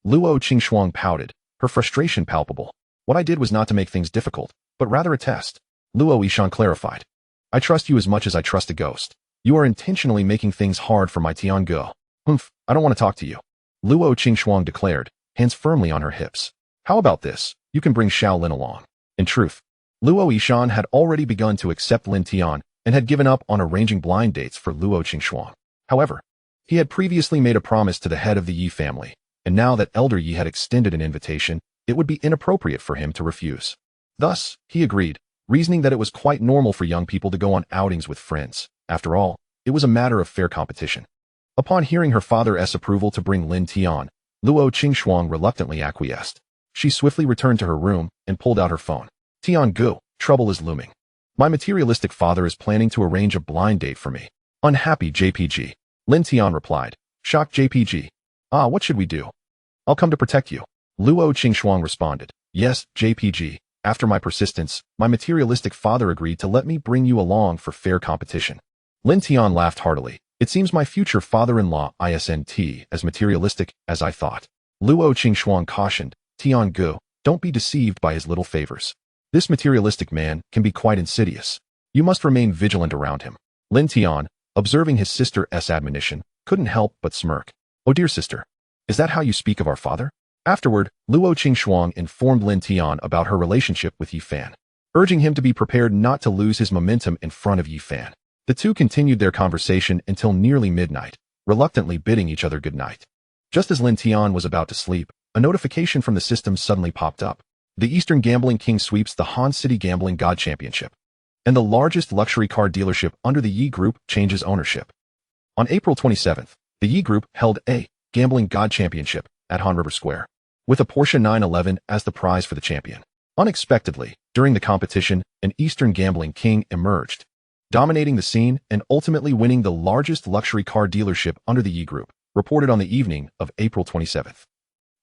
Luo Qingxuang pouted, her frustration palpable. What I did was not to make things difficult, but rather a test. Luo Yishan clarified. I trust you as much as I trust a ghost. You are intentionally making things hard for my Tiango. Humph, I don't want to talk to you. Luo Qingxuang declared, hands firmly on her hips. How about this? You can bring Xiao Lin along. In truth, Luo Yishan had already begun to accept Lin Tian and had given up on arranging blind dates for Luo Qingxuang. However, he had previously made a promise to the head of the Yi family, and now that Elder Yi had extended an invitation, it would be inappropriate for him to refuse. Thus, he agreed, reasoning that it was quite normal for young people to go on outings with friends. After all, it was a matter of fair competition. Upon hearing her father's approval to bring Lin Tian, Luo Qingxuang reluctantly acquiesced. She swiftly returned to her room and pulled out her phone. Tian Gu, trouble is looming. My materialistic father is planning to arrange a blind date for me. Unhappy JPG. Lin Tian replied. Shocked JPG. Ah, what should we do? I'll come to protect you. Luo Qingxuang responded. Yes, JPG. After my persistence, my materialistic father agreed to let me bring you along for fair competition. Lin Tian laughed heartily. It seems my future father-in-law isn't as materialistic as I thought. Luo Qingxuang cautioned. Tian Gu, don't be deceived by his little favors. This materialistic man can be quite insidious. You must remain vigilant around him. Lin Tian, observing his sister's admonition, couldn't help but smirk. Oh dear sister, is that how you speak of our father? Afterward, Luo Qingxuang informed Lin Tian about her relationship with Yi Fan, urging him to be prepared not to lose his momentum in front of Yi Fan. The two continued their conversation until nearly midnight, reluctantly bidding each other good night. Just as Lin Tian was about to sleep, a notification from the system suddenly popped up. The Eastern Gambling King sweeps the Han City Gambling God Championship, and the largest luxury car dealership under the Yi Group changes ownership. On April 27th, the Yi Group held a Gambling God Championship at Han River Square, with a Porsche 911 as the prize for the champion. Unexpectedly, during the competition, an Eastern Gambling King emerged, dominating the scene and ultimately winning the largest luxury car dealership under the Yi Group, reported on the evening of April 27th.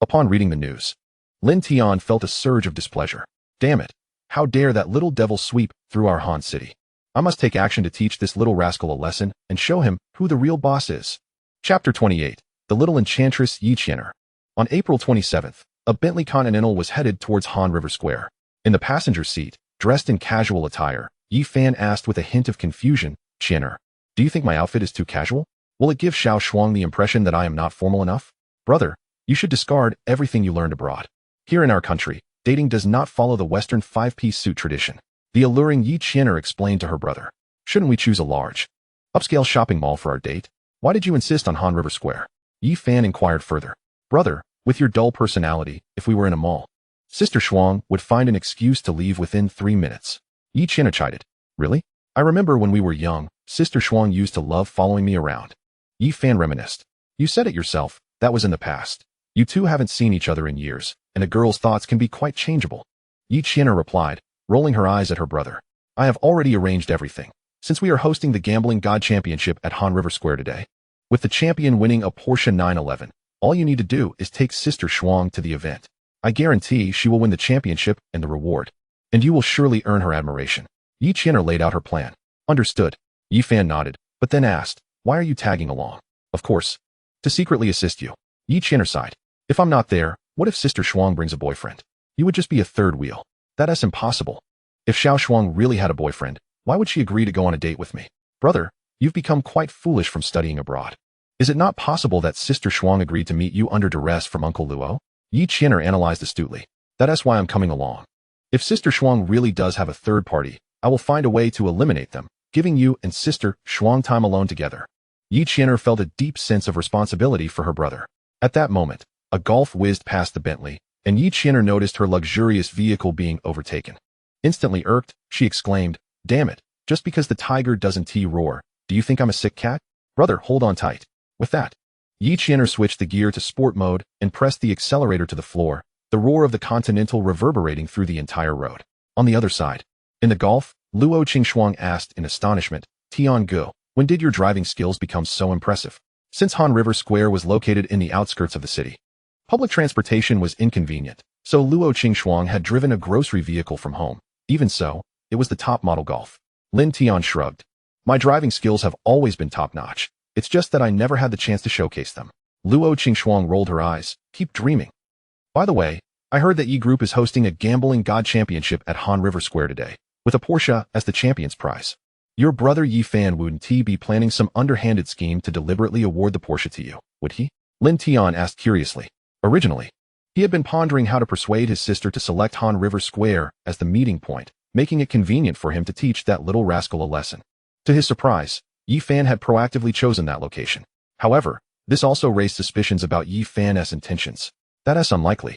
Upon reading the news, Lin Tian felt a surge of displeasure. Damn it, how dare that little devil sweep through our Han City. I must take action to teach this little rascal a lesson and show him who the real boss is. Chapter 28. The Little Enchantress Yi Qianer. On April 27th, a Bentley Continental was headed towards Han River Square. In the passenger seat, dressed in casual attire, Yi Fan asked with a hint of confusion, Qianer, do you think my outfit is too casual? Will it give Xiao Shuang the impression that I am not formal enough? Brother, you should discard everything you learned abroad. Here in our country, dating does not follow the Western 5-piece suit tradition. The alluring Yi Qianer explained to her brother. Shouldn't we choose a large, upscale shopping mall for our date? Why did you insist on Han River Square? Yi Fan inquired further. Brother, with your dull personality, if we were in a mall, Sister Shuang would find an excuse to leave within 3 minutes. Yi Qianer chided. Really? I remember when we were young, Sister Shuang used to love following me around. Yi Fan reminisced. You said it yourself, that was in the past. You two haven't seen each other in years, and a girl's thoughts can be quite changeable. Yi Qianer replied, rolling her eyes at her brother. I have already arranged everything, since we are hosting the Gambling God Championship at Han River Square today. With the champion winning a Porsche 911, all you need to do is take Sister Shuang to the event. I guarantee she will win the championship and the reward, and you will surely earn her admiration. Yi Qianer laid out her plan. Understood. Yi Fan nodded, but then asked, why are you tagging along? Of course, to secretly assist you. Yi Qianer sighed. If I'm not there, what if Sister Shuang brings a boyfriend? You would just be a third wheel. That's impossible. If Xiao Shuang really had a boyfriend, why would she agree to go on a date with me? Brother, You've become quite foolish from studying abroad. Is it not possible that Sister Shuang agreed to meet you under duress from Uncle Luo? Yi Qian'er analyzed astutely. That's why I'm coming along. If Sister Shuang really does have a third party, I will find a way to eliminate them, giving you and Sister Shuang time alone together. Yi Qian'er felt a deep sense of responsibility for her brother. At that moment, a Golf whizzed past the Bentley, and Yi Qian'er noticed her luxurious vehicle being overtaken. Instantly irked, she exclaimed, "Damn it, just because the tiger doesn't roar, do you think I'm a sick cat? Brother, hold on tight." With that, Yi Qian'er switched the gear to sport mode and pressed the accelerator to the floor, the roar of the Continental reverberating through the entire road. On the other side, in the Golf, Luo Qingxuang asked in astonishment, "Tian Gu, when did your driving skills become so impressive?" Since Han River Square was located in the outskirts of the city, public transportation was inconvenient, so Luo Qingxuang had driven a grocery vehicle from home. Even so, it was the top model Golf. Lin Tian shrugged. "My driving skills have always been top-notch. It's just that I never had the chance to showcase them." Luo Qingxuang rolled her eyes. "Keep dreaming. By the way, I heard that Yi Group is hosting a Gambling God Championship at Han River Square today, with a Porsche as the champion's prize. Your brother Yi Fan wouldn't he be planning some underhanded scheme to deliberately award the Porsche to you, would he?" Lin Tian asked curiously. Originally, he had been pondering how to persuade his sister to select Han River Square as the meeting point, making it convenient for him to teach that little rascal a lesson. To his surprise, Yi Fan had proactively chosen that location. However, this also raised suspicions about Yi Fan's intentions. That's unlikely.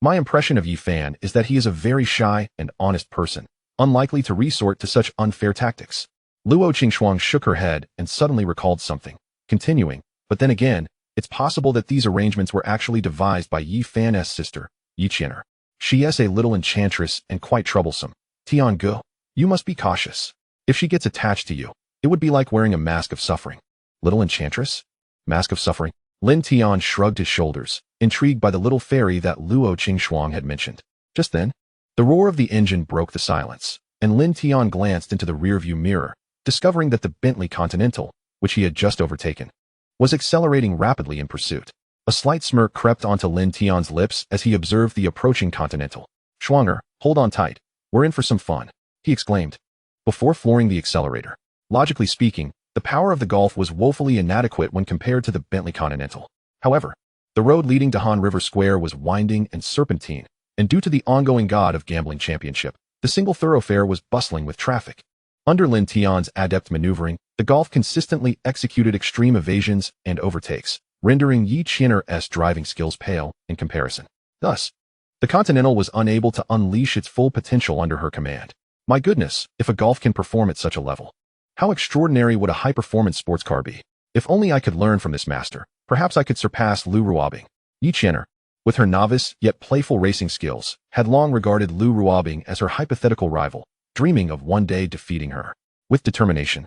My impression of Yi Fan is that he is a very shy and honest person, unlikely to resort to such unfair tactics. Luo Qingxuang shook her head and suddenly recalled something, continuing, "But then again, it's possible that these arrangements were actually devised by Yi Fan's sister, Yi Qian'er. She is a little enchantress and quite troublesome. Tian Gu, you must be cautious. If she gets attached to you, it would be like wearing a mask of suffering." Little enchantress? Mask of suffering? Lin Tian shrugged his shoulders, intrigued by the little fairy that Luo Qingxuang had mentioned. Just then, the roar of the engine broke the silence, and Lin Tian glanced into the rearview mirror, discovering that the Bentley Continental, which he had just overtaken, was accelerating rapidly in pursuit. A slight smirk crept onto Lin Tian's lips as he observed the approaching Continental. "Schwanger, hold on tight. We're in for some fun," he exclaimed, before flooring the accelerator. Logically speaking, the power of the Golf was woefully inadequate when compared to the Bentley Continental. However, the road leading to Han River Square was winding and serpentine, and due to the ongoing God of Gambling Championship, the single thoroughfare was bustling with traffic. Under Lin Tian's adept maneuvering, the Golf consistently executed extreme evasions and overtakes, rendering Yi Qian'er's driving skills pale in comparison. Thus, the Continental was unable to unleash its full potential under her command. My goodness, if a Golf can perform at such a level, how extraordinary would a high-performance sports car be? If only I could learn from this master, perhaps I could surpass Lu Ruobing. Yi Qian'er, with her novice yet playful racing skills, had long regarded Lu Ruobing as her hypothetical rival, dreaming of one day defeating her. With determination,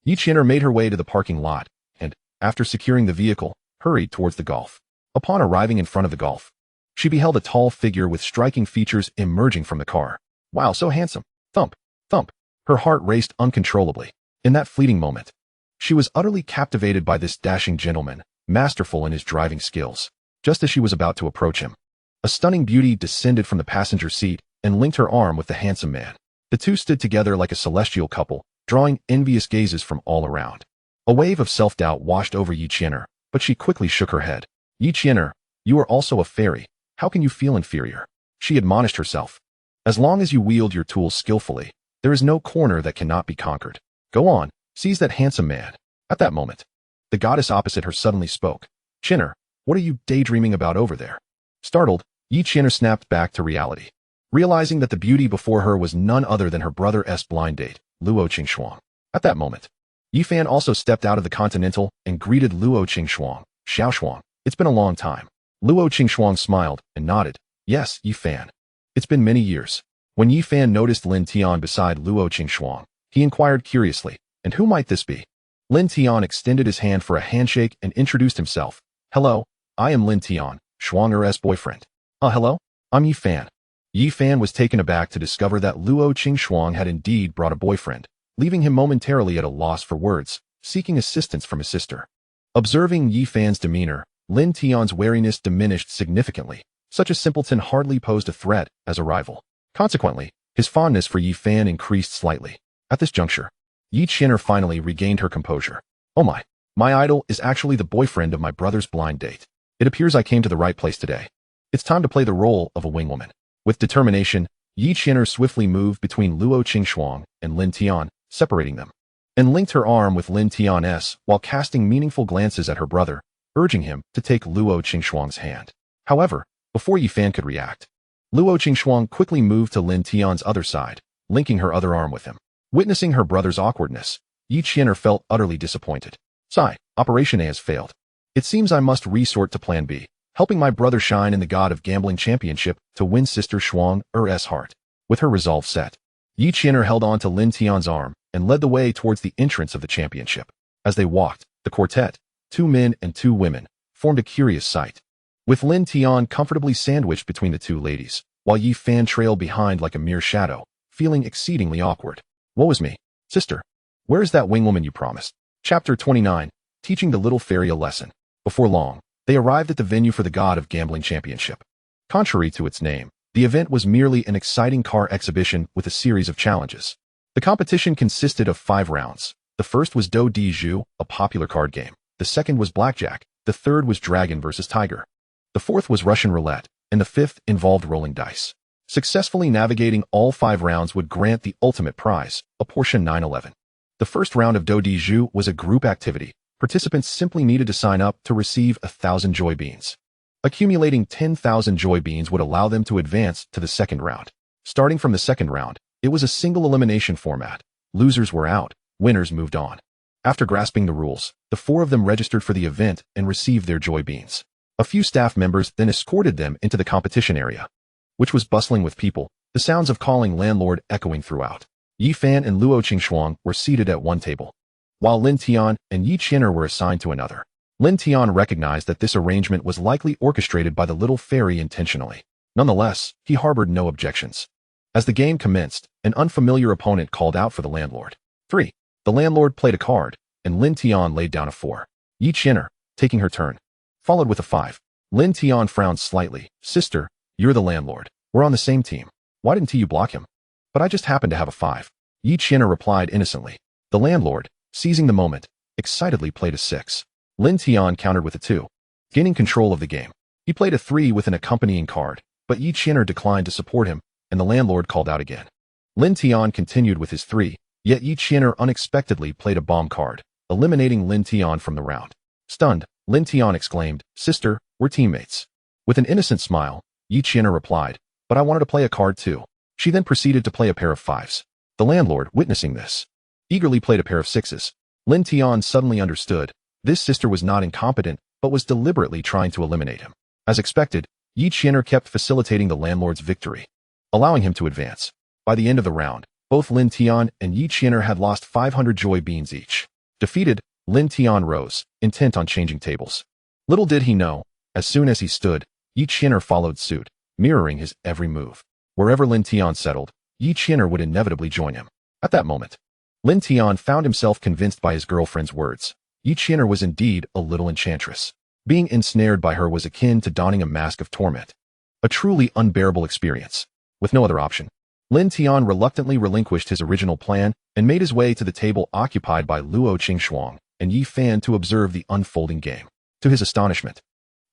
Yi Qian'er made her way to the parking lot, and, after securing the vehicle, hurried towards the Golf. Upon arriving in front of the Golf, she beheld a tall figure with striking features emerging from the car. Wow, so handsome. Thump, thump. Her heart raced uncontrollably. In that fleeting moment, she was utterly captivated by this dashing gentleman, masterful in his driving skills. Just as she was about to approach him, a stunning beauty descended from the passenger seat and linked her arm with the handsome man. The two stood together like a celestial couple, drawing envious gazes from all around. A wave of self-doubt washed over Yi Qian'er, but she quickly shook her head. "Yi Qian'er, you are also a fairy. How can you feel inferior?" she admonished herself. "As long as you wield your tools skillfully, there is no corner that cannot be conquered. Go on, seize that handsome man." At that moment, the goddess opposite her suddenly spoke. "Qian'er, what are you daydreaming about over there?" Startled, Yi Qian'er snapped back to reality, realizing that the beauty before her was none other than her brother's blind date, Luo Qingxuang. At that moment, Yi Fan also stepped out of the Continental and greeted Luo Qingxuang. "Xiao Shuang, it's been a long time." Luo Qingxuang smiled and nodded. "Yes, Yi Fan. It's been many years." When Yi Fan noticed Lin Tian beside Luo Qingxuang, he inquired curiously, "And who might this be?" Lin Tian extended his hand for a handshake and introduced himself. "Hello, I am Lin Tian, Shuang'er's boyfriend." Hello, I'm Yi Fan." Yi Fan was taken aback to discover that Luo Qingxuang had indeed brought a boyfriend, leaving him momentarily at a loss for words, seeking assistance from his sister. Observing Yi Fan's demeanor, Lin Tian's wariness diminished significantly. Such a simpleton hardly posed a threat as a rival. Consequently, his fondness for Yi Fan increased slightly. At this juncture, Yi Qian'er finally regained her composure. Oh my idol is actually the boyfriend of my brother's blind date. It appears I came to the right place today. It's time to play the role of a wingwoman. With determination, Yi Qian'er swiftly moved between Luo Qingxuang and Lin Tian, separating them, and linked her arm with Lin Tian's while casting meaningful glances at her brother, urging him to take Luo Qingxuang's hand. However, before Yi Fan could react, Luo Qingxuang quickly moved to Lin Tian's other side, linking her other arm with him. Witnessing her brother's awkwardness, Yi Qian'er felt utterly disappointed. Sigh, Operation A has failed. It seems I must resort to Plan B, helping my brother shine in the God of Gambling Championship to win Sister Shuang's heart. With her resolve set, Yi Qian'er held on to Lin Tian's arm and led the way towards the entrance of the championship. As they walked, the quartet, 2 men and 2 women, formed a curious sight. With Lin Tian comfortably sandwiched between the 2 ladies, while Yi Fan trailed behind like a mere shadow, feeling exceedingly awkward. Woe is me, sister. Where is that wingwoman you promised? Chapter 29, Teaching the Little Fairy a Lesson. Before long, they arrived at the venue for the God of Gambling Championship. Contrary to its name, the event was merely an exciting car exhibition with a series of challenges. The competition consisted of 5 rounds. The first was Do Di Zhu, a popular card game. The second was blackjack. The third was dragon versus tiger. The fourth was Russian roulette, and the fifth involved rolling dice. Successfully navigating all 5 rounds would grant the ultimate prize, a Porsche 911. The first round of Do Di Zhu was a group activity. Participants simply needed to sign up to receive 1,000 joy beans. Accumulating 10,000 joy beans would allow them to advance to the second round. Starting from the second round, it was a single elimination format. Losers were out, winners moved on. After grasping the rules, the 4 of them registered for the event and received their joy beans. A few staff members then escorted them into the competition area, which was bustling with people, the sounds of calling landlord echoing throughout. Yi Fan and Luo Qingxuang were seated at one table, while Lin Tian and Yi Qian'er were assigned to another. Lin Tian recognized that this arrangement was likely orchestrated by the little fairy intentionally. Nonetheless, he harbored no objections. As the game commenced, an unfamiliar opponent called out for the landlord. 3. The landlord played a card, and Lin Tian laid down a 4. Yi Qian'er, taking her turn, followed with a 5. Lin Tian frowned slightly. Sister, you're the landlord. We're on the same team. Why didn't you block him? But I just happened to have a 5. Yi Qian'er replied innocently. The landlord, seizing the moment, excitedly played a 6. Lin Tian countered with a 2, gaining control of the game. He played a 3 with an accompanying card, but Yi Qian'er declined to support him, and the landlord called out again. Lin Tian continued with his 3, yet Yi Qian'er unexpectedly played a bomb card, eliminating Lin Tian from the round. Stunned, Lin Tian exclaimed, Sister, we're teammates. With an innocent smile, Yi Qian'er replied, but I wanted to play a card too. She then proceeded to play a pair of 5s. The landlord, witnessing this, eagerly played a pair of 6s. Lin Tian suddenly understood. This sister was not incompetent, but was deliberately trying to eliminate him. As expected, Yi Qian'er kept facilitating the landlord's victory, allowing him to advance. By the end of the round, both Lin Tian and Yi Qian'er had lost 500 joy beans each. Defeated, Lin Tian rose, intent on changing tables. Little did he know, as soon as he stood, Yi Qian'er followed suit, mirroring his every move. Wherever Lin Tian settled, Yi Qian'er would inevitably join him. At that moment, Lin Tian found himself convinced by his girlfriend's words. Yi Qian'er was indeed a little enchantress. Being ensnared by her was akin to donning a mask of torment. A truly unbearable experience. With no other option, Lin Tian reluctantly relinquished his original plan and made his way to the table occupied by Luo Qingxuang and Yi Fan to observe the unfolding game. To his astonishment,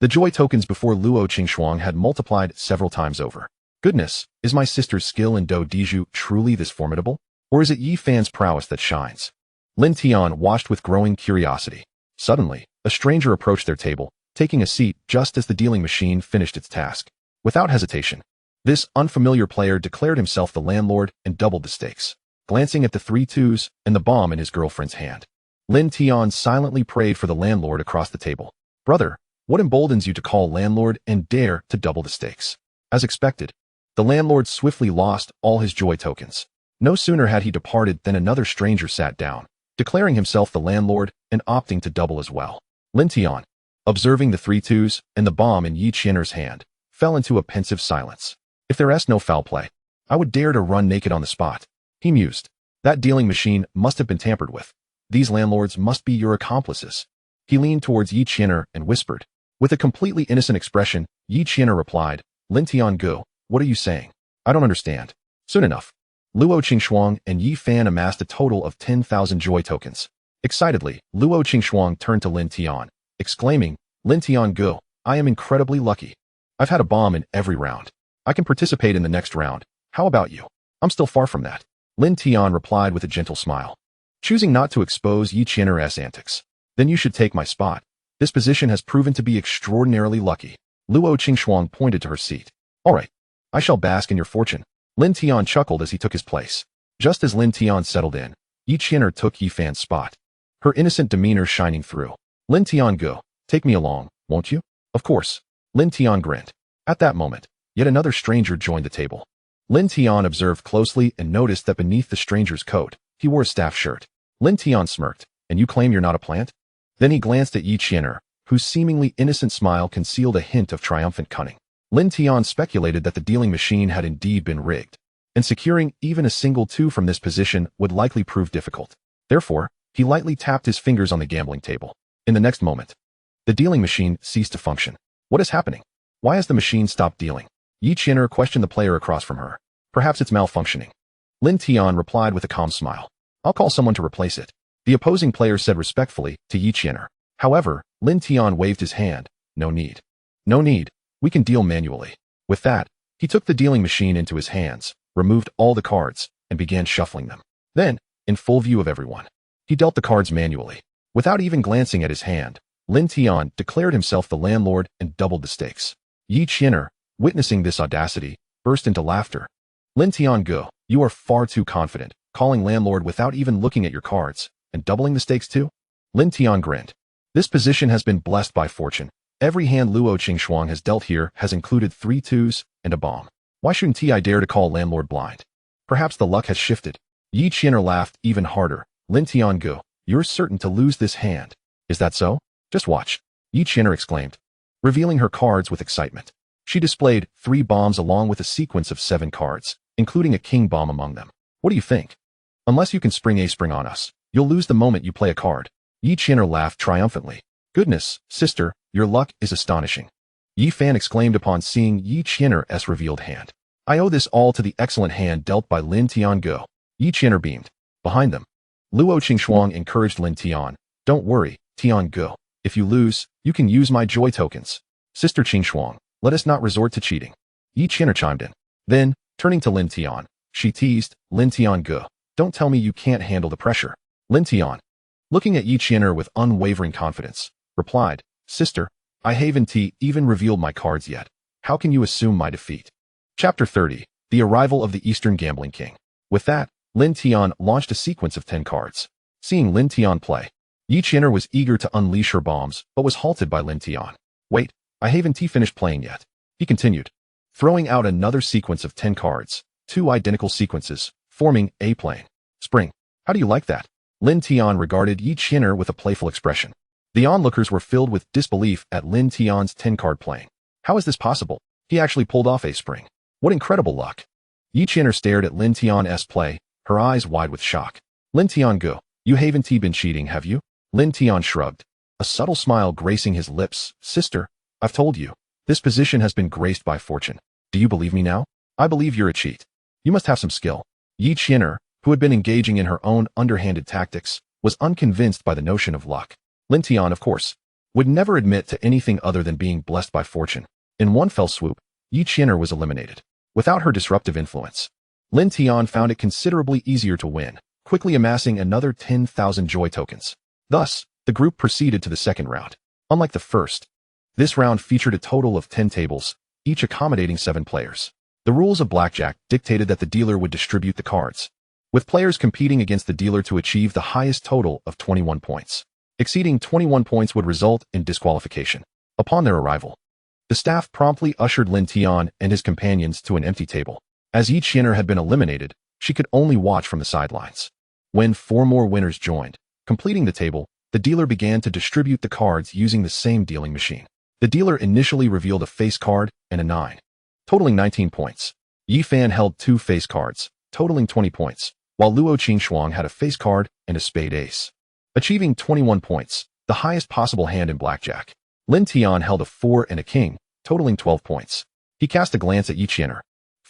the joy tokens before Luo Qingxuang had multiplied several times over. Goodness, is my sister's skill in Do Di Zhu truly this formidable? Or is it Yi Fan's prowess that shines? Lin Tian watched with growing curiosity. Suddenly, a stranger approached their table, taking a seat just as the dealing machine finished its task. Without hesitation, this unfamiliar player declared himself the landlord and doubled the stakes. Glancing at the 3 2s and the bomb in his girlfriend's hand, Lin Tian silently prayed for the landlord across the table. Brother, what emboldens you to call landlord and dare to double the stakes? As expected, the landlord swiftly lost all his joy tokens. No sooner had he departed than another stranger sat down, declaring himself the landlord and opting to double as well. Lin Tian, observing the 3 2s and the bomb in Yi Qian'er's hand, fell into a pensive silence. If there's no foul play, I would dare to run naked on the spot. He mused. That dealing machine must have been tampered with. These landlords must be your accomplices. He leaned towards Yi Qian'er and whispered. With a completely innocent expression, Yi Qian'er replied, Lin Tian Gu, what are you saying? I don't understand. Soon enough, Luo Qingxuang and Yi Fan amassed a total of 10,000 joy tokens. Excitedly, Luo Qingxuang turned to Lin Tian, exclaiming, "Lin Tian go, I am incredibly lucky. I've had a bomb in every round. I can participate in the next round. How about you?" "I'm still far from that," Lin Tian replied with a gentle smile, choosing not to expose Yi Qian'er's antics. "Then you should take my spot. This position has proven to be extraordinarily lucky." Luo Qingxuang pointed to her seat. "All right, I shall bask in your fortune." Lin Tian chuckled as he took his place. Just as Lin Tian settled in, Yi Qian'er took Yi Fan's spot, her innocent demeanor shining through. "Lin Tian go, take me along, won't you?" "Of course." Lin Tian grinned. At that moment, yet another stranger joined the table. Lin Tian observed closely and noticed that beneath the stranger's coat, he wore a staff shirt. Lin Tian smirked. "And you claim you're not a plant?" Then he glanced at Yi Qian'er, whose seemingly innocent smile concealed a hint of triumphant cunning. Lin Tian speculated that the dealing machine had indeed been rigged, and securing even a single 2 from this position would likely prove difficult. Therefore, he lightly tapped his fingers on the gambling table. In the next moment, the dealing machine ceased to function. "What is happening? Why has the machine stopped dealing?" Yi Qian'er questioned the player across from her. "Perhaps it's malfunctioning." Lin Tian replied with a calm smile. "I'll call someone to replace it," the opposing player said respectfully to Yi Qian'er. However, Lin Tian waved his hand. "No need. No need. We can deal manually." With that, he took the dealing machine into his hands, removed all the cards, and began shuffling them. Then, in full view of everyone, he dealt the cards manually. Without even glancing at his hand, Lin Tian declared himself the landlord and doubled the stakes. Yi Qian'er, witnessing this audacity, burst into laughter. "Lin Tian go, you are far too confident, calling landlord without even looking at your cards, and doubling the stakes too?" Lin Tian grinned. "This position has been blessed by fortune. Every hand Luo Qingxuang has dealt here has included 3 2s and a bomb. Why shouldn't I dare to call landlord blind? Perhaps the luck has shifted." Yi Qian'er laughed even harder. "Lin Tian go, you're certain to lose this hand. Is that so? Just watch," Yi Qian'er exclaimed, revealing her cards with excitement. She displayed 3 bombs along with a sequence of 7 cards, including a king bomb among them. "What do you think? Unless you can spring on us, you'll lose the moment you play a card." Yi Qian'er laughed triumphantly. "Goodness, sister, your luck is astonishing," Yi Fan exclaimed upon seeing Yi Qian'er's revealed hand. "I owe this all to the excellent hand dealt by Lin Tian go." Yi Qian'er beamed. Behind them, Luo Qingxuang encouraged Lin Tian. "Don't worry, Tian go. If you lose, you can use my joy tokens." "Sister Qingxuang, let us not resort to cheating," Yi Qian'er chimed in. Then, turning to Lin Tian, she teased, "Lin Tian go, don't tell me you can't handle the pressure." Lin Tian, looking at Yi Qian'er with unwavering confidence, replied, "Sister, I haven't even revealed my cards yet. How can you assume my defeat?" Chapter 30, The Arrival of the Eastern Gambling King. With that, Lin Tian launched a sequence of 10 cards. Seeing Lin Tian play, Yi Qian'er was eager to unleash her bombs, but was halted by Lin Tian. "Wait, I haven't finished playing yet," he continued, throwing out another sequence of 10 cards, 2 identical sequences, forming a plane. "Spring. How do you like that?" Lin Tian regarded Yi Qian'er with a playful expression. The onlookers were filled with disbelief at Lin Tian's 10-card playing. How is this possible? He actually pulled off a spring. What incredible luck! Yi Qian'er stared at Lin Tian's play, her eyes wide with shock. "Lin Tian go, you haven't been cheating, have you?" Lin Tian shrugged, a subtle smile gracing his lips. "Sister, I've told you, this position has been graced by fortune. Do you believe me now? I believe you're a cheat. You must have some skill." Yi Qian'er, who had been engaging in her own underhanded tactics, was unconvinced by the notion of luck. Lin Tian, of course, would never admit to anything other than being blessed by fortune. In one fell swoop, Yi Qian'er was eliminated. Without her disruptive influence, Lin Tian found it considerably easier to win, quickly amassing another 10,000 joy tokens. Thus, the group proceeded to the second round. Unlike the first, this round featured a total of 10 tables, each accommodating 7 players. The rules of blackjack dictated that the dealer would distribute the cards, with players competing against the dealer to achieve the highest total of 21 points. Exceeding 21 points would result in disqualification. Upon their arrival, the staff promptly ushered Lin Tian and his companions to an empty table. As Yi Qian'er had been eliminated, she could only watch from the sidelines. When 4 more winners joined, completing the table, the dealer began to distribute the cards using the same dealing machine. The dealer initially revealed a face card and a 9, totaling 19 points. Yi Fan held 2 face cards, totaling 20 points, while Luo Qingxuang had a face card and a spade ace, achieving 21 points, the highest possible hand in blackjack. Lin Tian held a 4 and a king, totaling 12 points. He cast a glance at Yi Qian'er,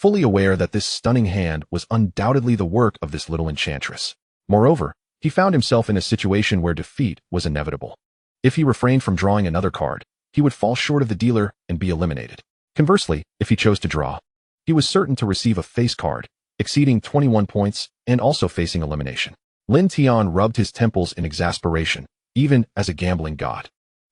fully aware that this stunning hand was undoubtedly the work of this little enchantress. Moreover, he found himself in a situation where defeat was inevitable. If he refrained from drawing another card, he would fall short of the dealer and be eliminated. Conversely, if he chose to draw, he was certain to receive a face card, exceeding 21 points and also facing elimination. Lin Tian rubbed his temples in exasperation, even as a gambling god.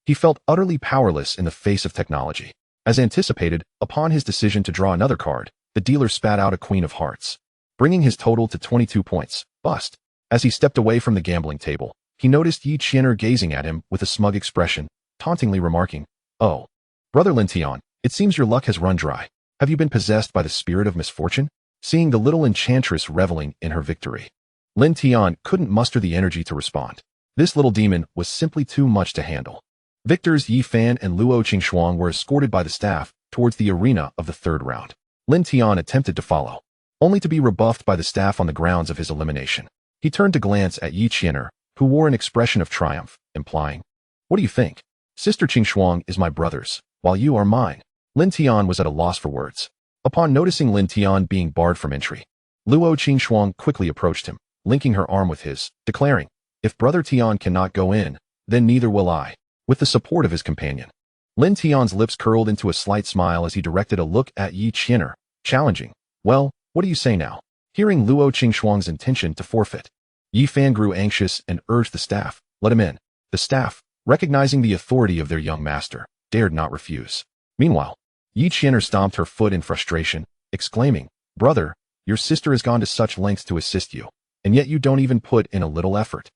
He felt utterly powerless in the face of technology. As anticipated, upon his decision to draw another card, the dealer spat out a Queen of Hearts, bringing his total to 22 points. Bust. As he stepped away from the gambling table, he noticed Yi Qianer gazing at him with a smug expression, tauntingly remarking, "Oh, brother Lin Tian, it seems your luck has run dry. Have you been possessed by the spirit of misfortune?" Seeing the little enchantress reveling in her victory, Lin Tian couldn't muster the energy to respond. This little demon was simply too much to handle. Victors Yi Fan and Luo Qingxuang were escorted by the staff towards the arena of the third round. Lin Tian attempted to follow, only to be rebuffed by the staff on the grounds of his elimination. He turned to glance at Yi Qianer, who wore an expression of triumph, implying, "What do you think? Sister Qingxuang is my brother's, while you are mine." Lin Tian was at a loss for words. Upon noticing Lin Tian being barred from entry, Luo Qingxuang quickly approached him, linking her arm with his, declaring, "If brother Tian cannot go in, then neither will I," with the support of his companion. Lin Tian's lips curled into a slight smile as he directed a look at Yi Qianer, challenging, "Well, what do you say now?" Hearing Luo Qingxuang's intention to forfeit, Yi Fan grew anxious and urged the staff, "Let him in." The staff, recognizing the authority of their young master, dared not refuse. Meanwhile, Yi Qianer stomped her foot in frustration, exclaiming, "Brother, your sister has gone to such lengths to assist you, and yet you don't even put in a little effort.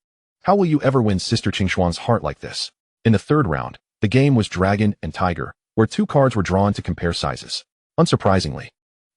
How will you ever win Sister Qingxuang's heart like this?" In the third round, the game was Dragon and Tiger, where two cards were drawn to compare sizes. Unsurprisingly,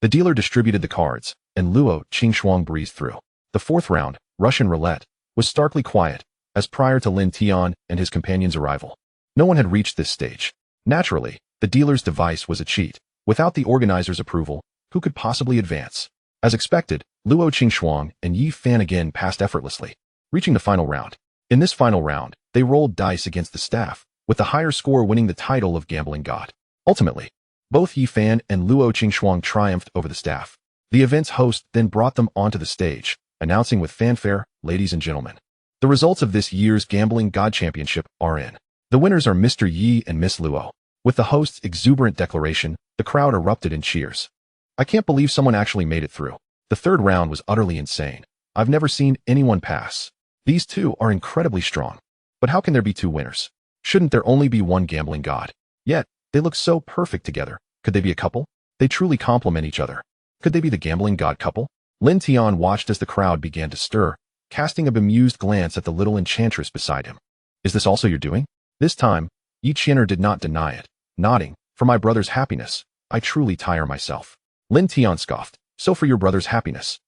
the dealer distributed the cards, and Luo Qingxuang breezed through. The fourth round, Russian Roulette, was starkly quiet, as prior to Lin Tian and his companion's arrival. No one had reached this stage. Naturally, the dealer's device was a cheat. Without the organizer's approval, who could possibly advance? As expected, Luo Qingxuang and Yi Fan again passed effortlessly, reaching the final round. In this final round, they rolled dice against the staff, with the higher score winning the title of Gambling God. Ultimately, both Yi Fan and Luo Qingxuang triumphed over the staff. The event's host then brought them onto the stage, announcing with fanfare, "Ladies and gentlemen, the results of this year's Gambling God Championship are in. The winners are Mr. Yi and Miss Luo." With the host's exuberant declaration, the crowd erupted in cheers. "I can't believe someone actually made it through. The third round was utterly insane. I've never seen anyone pass. These two are incredibly strong. But how can there be two winners? Shouldn't there only be one gambling god? Yet, they look so perfect together. Could they be a couple? They truly complement each other. Could they be the gambling god couple?" Lin Tian watched as the crowd began to stir, casting a bemused glance at the little enchantress beside him. "Is this also your doing?" This time, Yi Qianer did not deny it, nodding, "For my brother's happiness, I truly tire myself." Lin Tian scoffed, "So for your brother's happiness,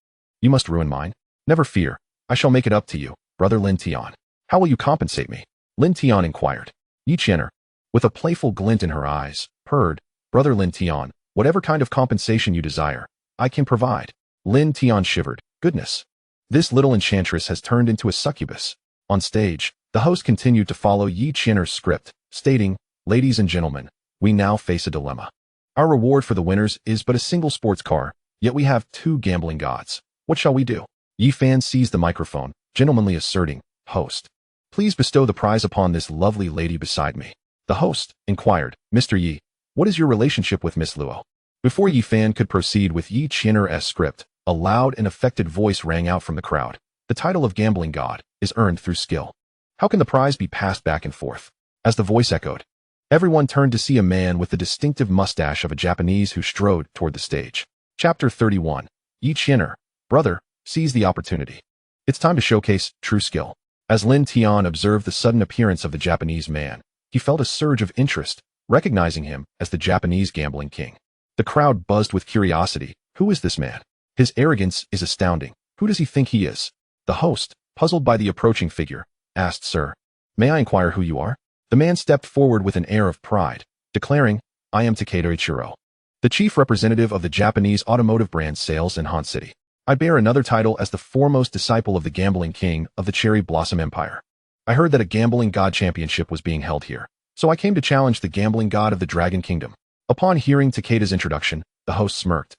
you must ruin mine? Never fear, I shall make it up to you, brother Lin Tian." "How will you compensate me?" Lin Tian inquired. Yi Qianer, with a playful glint in her eyes, purred, "Brother Lin Tian, whatever kind of compensation you desire, I can provide." Lin Tian shivered. Goodness. This little enchantress has turned into a succubus. On stage, the host continued to follow Yi Qianer's script, stating, "Ladies and gentlemen, we now face a dilemma. Our reward for the winners is but a single sports car, yet we have two gambling gods. What shall we do?" Yi Fan seized the microphone, gentlemanly asserting, "Host, please bestow the prize upon this lovely lady beside me." The host inquired, "Mr. Yi, what is your relationship with Miss Luo?" Before Yi Fan could proceed with Yi Qianer's script, a loud and affected voice rang out from the crowd. "The title of gambling god is earned through skill. How can the prize be passed back and forth?" As the voice echoed, everyone turned to see a man with the distinctive mustache of a Japanese who strode toward the stage. Chapter 31. Yi Qianer, brother, seize the opportunity. It's time to showcase true skill. As Lin Tian observed the sudden appearance of the Japanese man, he felt a surge of interest, recognizing him as the Japanese gambling king. The crowd buzzed with curiosity. Who is this man? His arrogance is astounding. Who does he think he is? The host, puzzled by the approaching figure, asked, "Sir, may I inquire who you are?" The man stepped forward with an air of pride, declaring, "I am Takeda Ichiro, the chief representative of the Japanese automotive brand sales in Han City. I bear another title as the foremost disciple of the gambling king of the Cherry Blossom Empire. I heard that a gambling god championship was being held here, so I came to challenge the gambling god of the Dragon Kingdom." Upon hearing Takeda's introduction, the host smirked.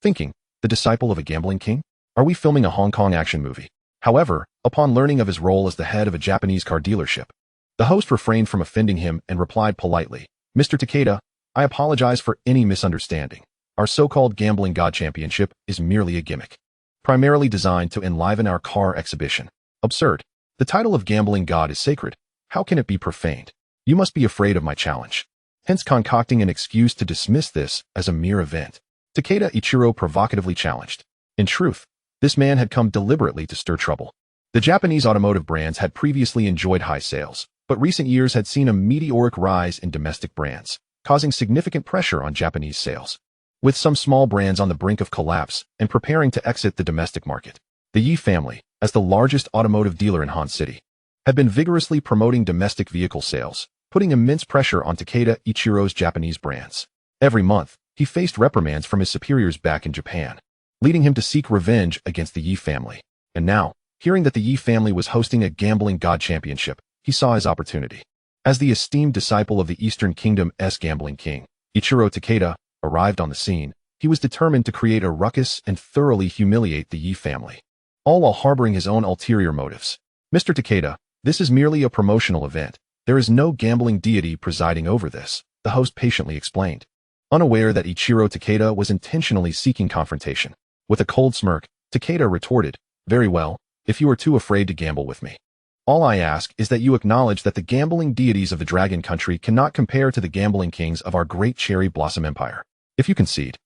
thinking, the disciple of a gambling king? Are we filming a Hong Kong action movie? However, upon learning of his role as the head of a Japanese car dealership, the host refrained from offending him and replied politely, Mr. Takeda, I apologize for any misunderstanding. Our so-called Gambling God Championship is merely a gimmick, primarily designed to enliven our car exhibition. Absurd. The title of Gambling God is sacred. How can it be profaned? You must be afraid of my challenge. Hence concocting an excuse to dismiss this as a mere event. Takeda Ichiro provocatively challenged. In truth, this man had come deliberately to stir trouble. The Japanese automotive brands had previously enjoyed high sales, but recent years had seen a meteoric rise in domestic brands, causing significant pressure on Japanese sales. With some small brands on the brink of collapse and preparing to exit the domestic market, the Yi family, as the largest automotive dealer in Han City, had been vigorously promoting domestic vehicle sales, putting immense pressure on Takeda Ichiro's Japanese brands. Every month, he faced reprimands from his superiors back in Japan, leading him to seek revenge against the Yi family. And now, hearing that the Yi family was hosting a Gambling God Championship, he saw his opportunity. As the esteemed disciple of the Eastern Kingdom's gambling king, Ichiro Takeda, arrived on the scene, he was determined to create a ruckus and thoroughly humiliate the Yi family, all while harboring his own ulterior motives. Mr. Takeda, this is merely a promotional event. There is no gambling deity presiding over this, the host patiently explained, unaware that Ichiro Takeda was intentionally seeking confrontation. With a cold smirk, Takeda retorted, Very well, if you are too afraid to gamble with me. All I ask is that you acknowledge that the gambling deities of the Dragon Country cannot compare to the gambling kings of our great Cherry Blossom Empire. If you concede,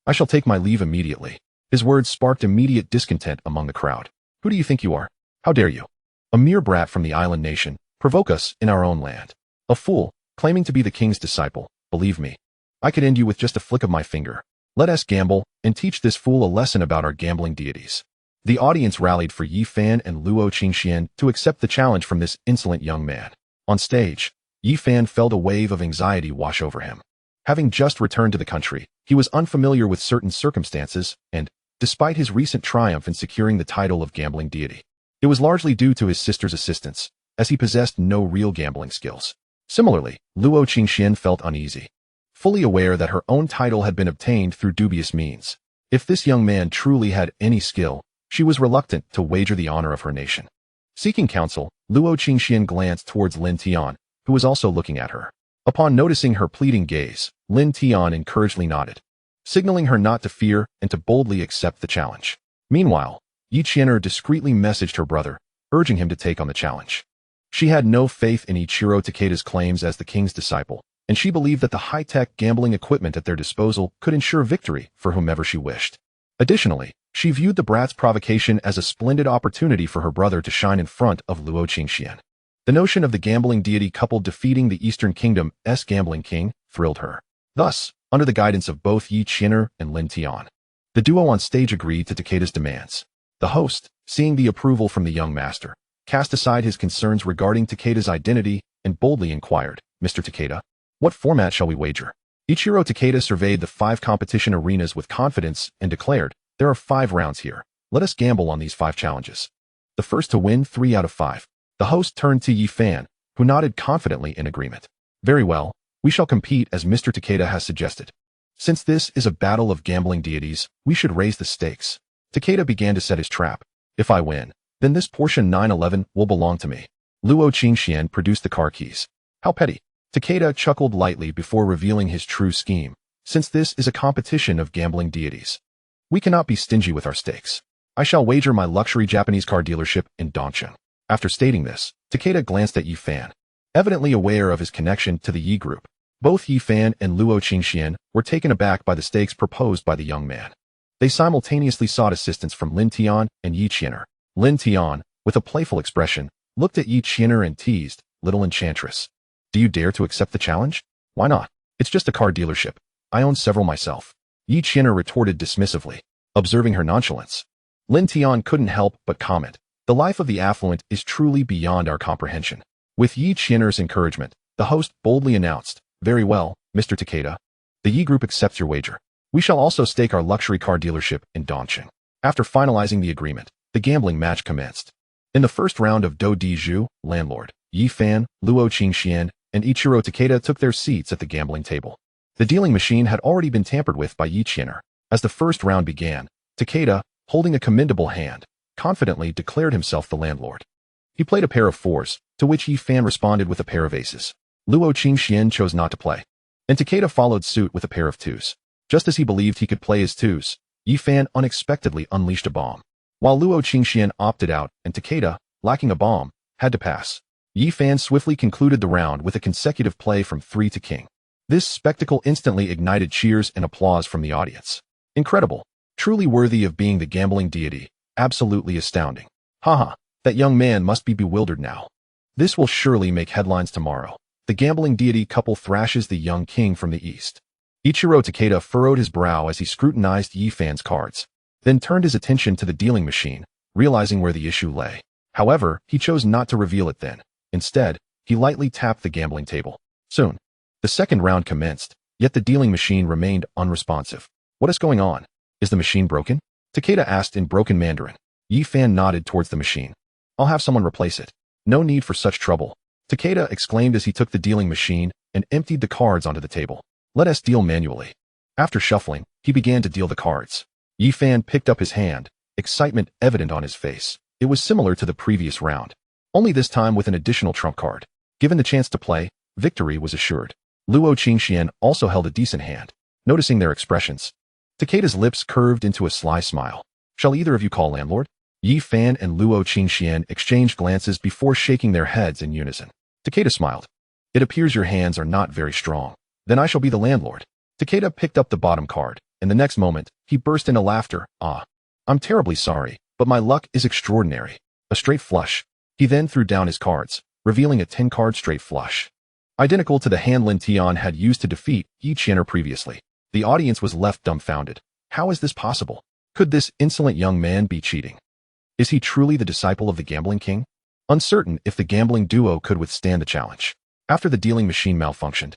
I shall take my leave immediately. His words sparked immediate discontent among the crowd. Who do you think you are? How dare you? A mere brat from the island nation, provoke us in our own land. A fool, claiming to be the king's disciple. Believe me, I could end you with just a flick of my finger. Let us gamble, and teach this fool a lesson about our gambling deities. The audience rallied for Yi Fan and Luo Qingxian to accept the challenge from this insolent young man. On stage, Yi Fan felt a wave of anxiety wash over him. Having just returned to the country, he was unfamiliar with certain circumstances, and, despite his recent triumph in securing the title of gambling deity, it was largely due to his sister's assistance, as he possessed no real gambling skills. Similarly, Luo Qingxian felt uneasy, fully aware that her own title had been obtained through dubious means. If this young man truly had any skill, she was reluctant to wager the honor of her nation. Seeking counsel, Luo Qingxian glanced towards Lin Tian, who was also looking at her. Upon noticing her pleading gaze, Lin Tian encouragingly nodded, signaling her not to fear and to boldly accept the challenge. Meanwhile, Yi Qianer discreetly messaged her brother, urging him to take on the challenge. She had no faith in Ichiro Takeda's claims as the king's disciple, and she believed that the high-tech gambling equipment at their disposal could ensure victory for whomever she wished. Additionally, she viewed the brat's provocation as a splendid opportunity for her brother to shine in front of Luo Qingxian. The notion of the gambling deity couple defeating the Eastern Kingdom's gambling king thrilled her. Thus, under the guidance of both Yi Qianer and Lin Tian, the duo on stage agreed to Takeda's demands. The host, seeing the approval from the young master, cast aside his concerns regarding Takeda's identity and boldly inquired, Mr. Takeda, what format shall we wager? Ichiro Takeda surveyed the 5 competition arenas with confidence and declared, there are 5 rounds here. Let us gamble on these 5 challenges. The first to win 3 out of 5. The host turned to Yi Fan, who nodded confidently in agreement. Very well, we shall compete as Mr. Takeda has suggested. Since this is a battle of gambling deities, we should raise the stakes. Takeda began to set his trap. If I win, then this Porsche 911 will belong to me. Luo Qingxian produced the car keys. How petty. Takeda chuckled lightly before revealing his true scheme. Since this is a competition of gambling deities, we cannot be stingy with our stakes. I shall wager my luxury Japanese car dealership in Dongcheng. After stating this, Takeda glanced at Yi Fan, evidently aware of his connection to the Yi group. Both Yi Fan and Luo Qingxian were taken aback by the stakes proposed by the young man. They simultaneously sought assistance from Lin Tian and Yi Qianer. Lin Tian, with a playful expression, looked at Yi Qianer and teased, little enchantress. Do you dare to accept the challenge? Why not? It's just a car dealership. I own several myself. Yi Qianer retorted dismissively, observing her nonchalance. Lin Tian couldn't help but comment, the life of the affluent is truly beyond our comprehension. With Yi Qianer's encouragement, the host boldly announced, very well, Mr. Takeda. The Yi group accepts your wager. We shall also stake our luxury car dealership in Dongcheng. After finalizing the agreement, the gambling match commenced. In the first round of Do Di Zhu, landlord, Yi Fan, Luo Qingxian, and Ichiro Takeda took their seats at the gambling table. The dealing machine had already been tampered with by Yi Qianer. As the first round began, Takeda, holding a commendable hand, confidently declared himself the landlord. He played a pair of fours, to which Yi Fan responded with a pair of aces. Luo Qingxian chose not to play, and Takeda followed suit with a pair of twos. Just as he believed he could play his twos, Yi Fan unexpectedly unleashed a bomb. While Luo Qingxian opted out and Takeda, lacking a bomb, had to pass, Yi Fan swiftly concluded the round with a consecutive play from 3 to king. This spectacle instantly ignited cheers and applause from the audience. Incredible. Truly worthy of being the gambling deity. Absolutely astounding. Haha, that young man must be bewildered now. This will surely make headlines tomorrow. The gambling deity couple thrashes the young king from the east. Ichiro Takeda furrowed his brow as he scrutinized Yi Fan's cards, then turned his attention to the dealing machine, realizing where the issue lay. However, he chose not to reveal it then. Instead, he lightly tapped the gambling table. Soon, the second round commenced, yet the dealing machine remained unresponsive. What is going on? Is the machine broken? Takeda asked in broken Mandarin. Yi Fan nodded towards the machine. I'll have someone replace it. No need for such trouble. Takeda exclaimed as he took the dealing machine and emptied the cards onto the table. Let us deal manually. After shuffling, he began to deal the cards. Yi Fan picked up his hand, excitement evident on his face. It was similar to the previous round, only this time with an additional trump card. Given the chance to play, victory was assured. Luo Qingxian also held a decent hand. Noticing their expressions, Takeda's lips curved into a sly smile. Shall either of you call landlord? Yi Fan and Luo Qingxian exchanged glances before shaking their heads in unison. Takeda smiled. It appears your hands are not very strong. Then I shall be the landlord. Takeda picked up the bottom card, and the next moment, he burst into laughter. Ah, I'm terribly sorry, but my luck is extraordinary. A straight flush. He then threw down his cards, revealing a 10-card straight flush, identical to the hand Lin Tian had used to defeat Yi Qianer previously. The audience was left dumbfounded. How is this possible? Could this insolent young man be cheating? Is he truly the disciple of the gambling king? Uncertain if the gambling duo could withstand the challenge. After the dealing machine malfunctioned,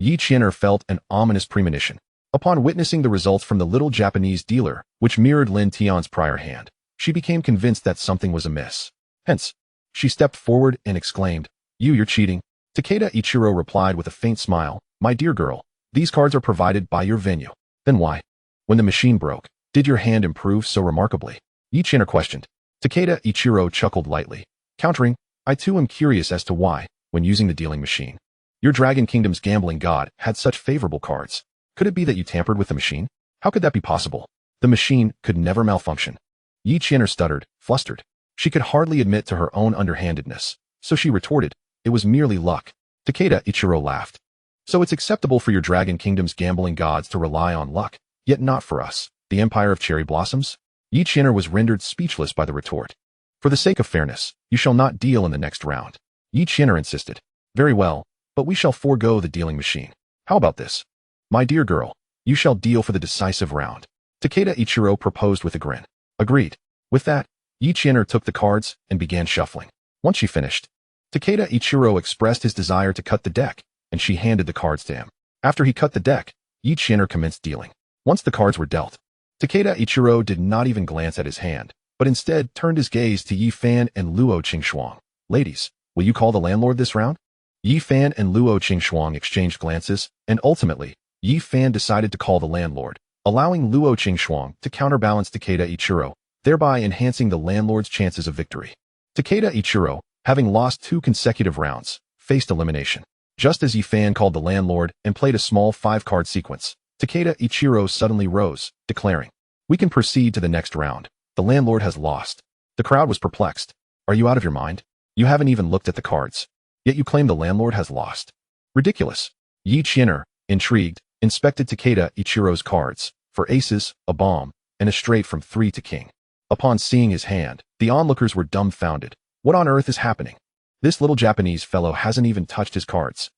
Yi Qianer felt an ominous premonition. Upon witnessing the results from the little Japanese dealer, which mirrored Lin Tian's prior hand, she became convinced that something was amiss. Hence, she stepped forward and exclaimed, You're cheating. Takeda Ichiro replied with a faint smile, My dear girl, these cards are provided by your venue. Then why? When the machine broke, did your hand improve so remarkably? Yi Qianer questioned. Takeda Ichiro chuckled lightly, countering, I too am curious as to why, when using the dealing machine, your Dragon Kingdom's gambling god had such favorable cards. Could it be that you tampered with the machine? How could that be possible? The machine could never malfunction. Yi Qianer stuttered, flustered. She could hardly admit to her own underhandedness, so she retorted, It was merely luck. Takeda Ichiro laughed. So it's acceptable for your Dragon Kingdom's gambling gods to rely on luck, yet not for us, the Empire of Cherry Blossoms? Yi Qianer was rendered speechless by the retort. For the sake of fairness, you shall not deal in the next round. Yi Qianer insisted. Very well, but we shall forego the dealing machine. How about this? My dear girl, you shall deal for the decisive round. Takeda Ichiro proposed with a grin. Agreed. With that, Yi Qianer took the cards and began shuffling. Once she finished, Takeda Ichiro expressed his desire to cut the deck, and she handed the cards to him. After he cut the deck, Yi Qianer commenced dealing. Once the cards were dealt, Takeda Ichiro did not even glance at his hand, but instead turned his gaze to Yi Fan and Luo Qingxuang. Ladies, will you call the landlord this round? Yi Fan and Luo Qingxuang exchanged glances, and ultimately, Yi Fan decided to call the landlord, allowing Luo Qingxuang to counterbalance Takeda Ichiro, thereby enhancing the landlord's chances of victory. Takeda Ichiro, having lost 2 consecutive rounds, faced elimination. Just as Yi Fan called the landlord and played a small 5-card sequence, Takeda Ichiro suddenly rose, declaring, We can proceed to the next round. The landlord has lost. The crowd was perplexed. Are you out of your mind? You haven't even looked at the cards. Yet you claim the landlord has lost. Ridiculous. Yi Qianer, intrigued, inspected Takeda Ichiro's cards, for aces, a bomb, and a straight from 3 to king. Upon seeing his hand, the onlookers were dumbfounded. What on earth is happening? This little Japanese fellow hasn't even touched his cards.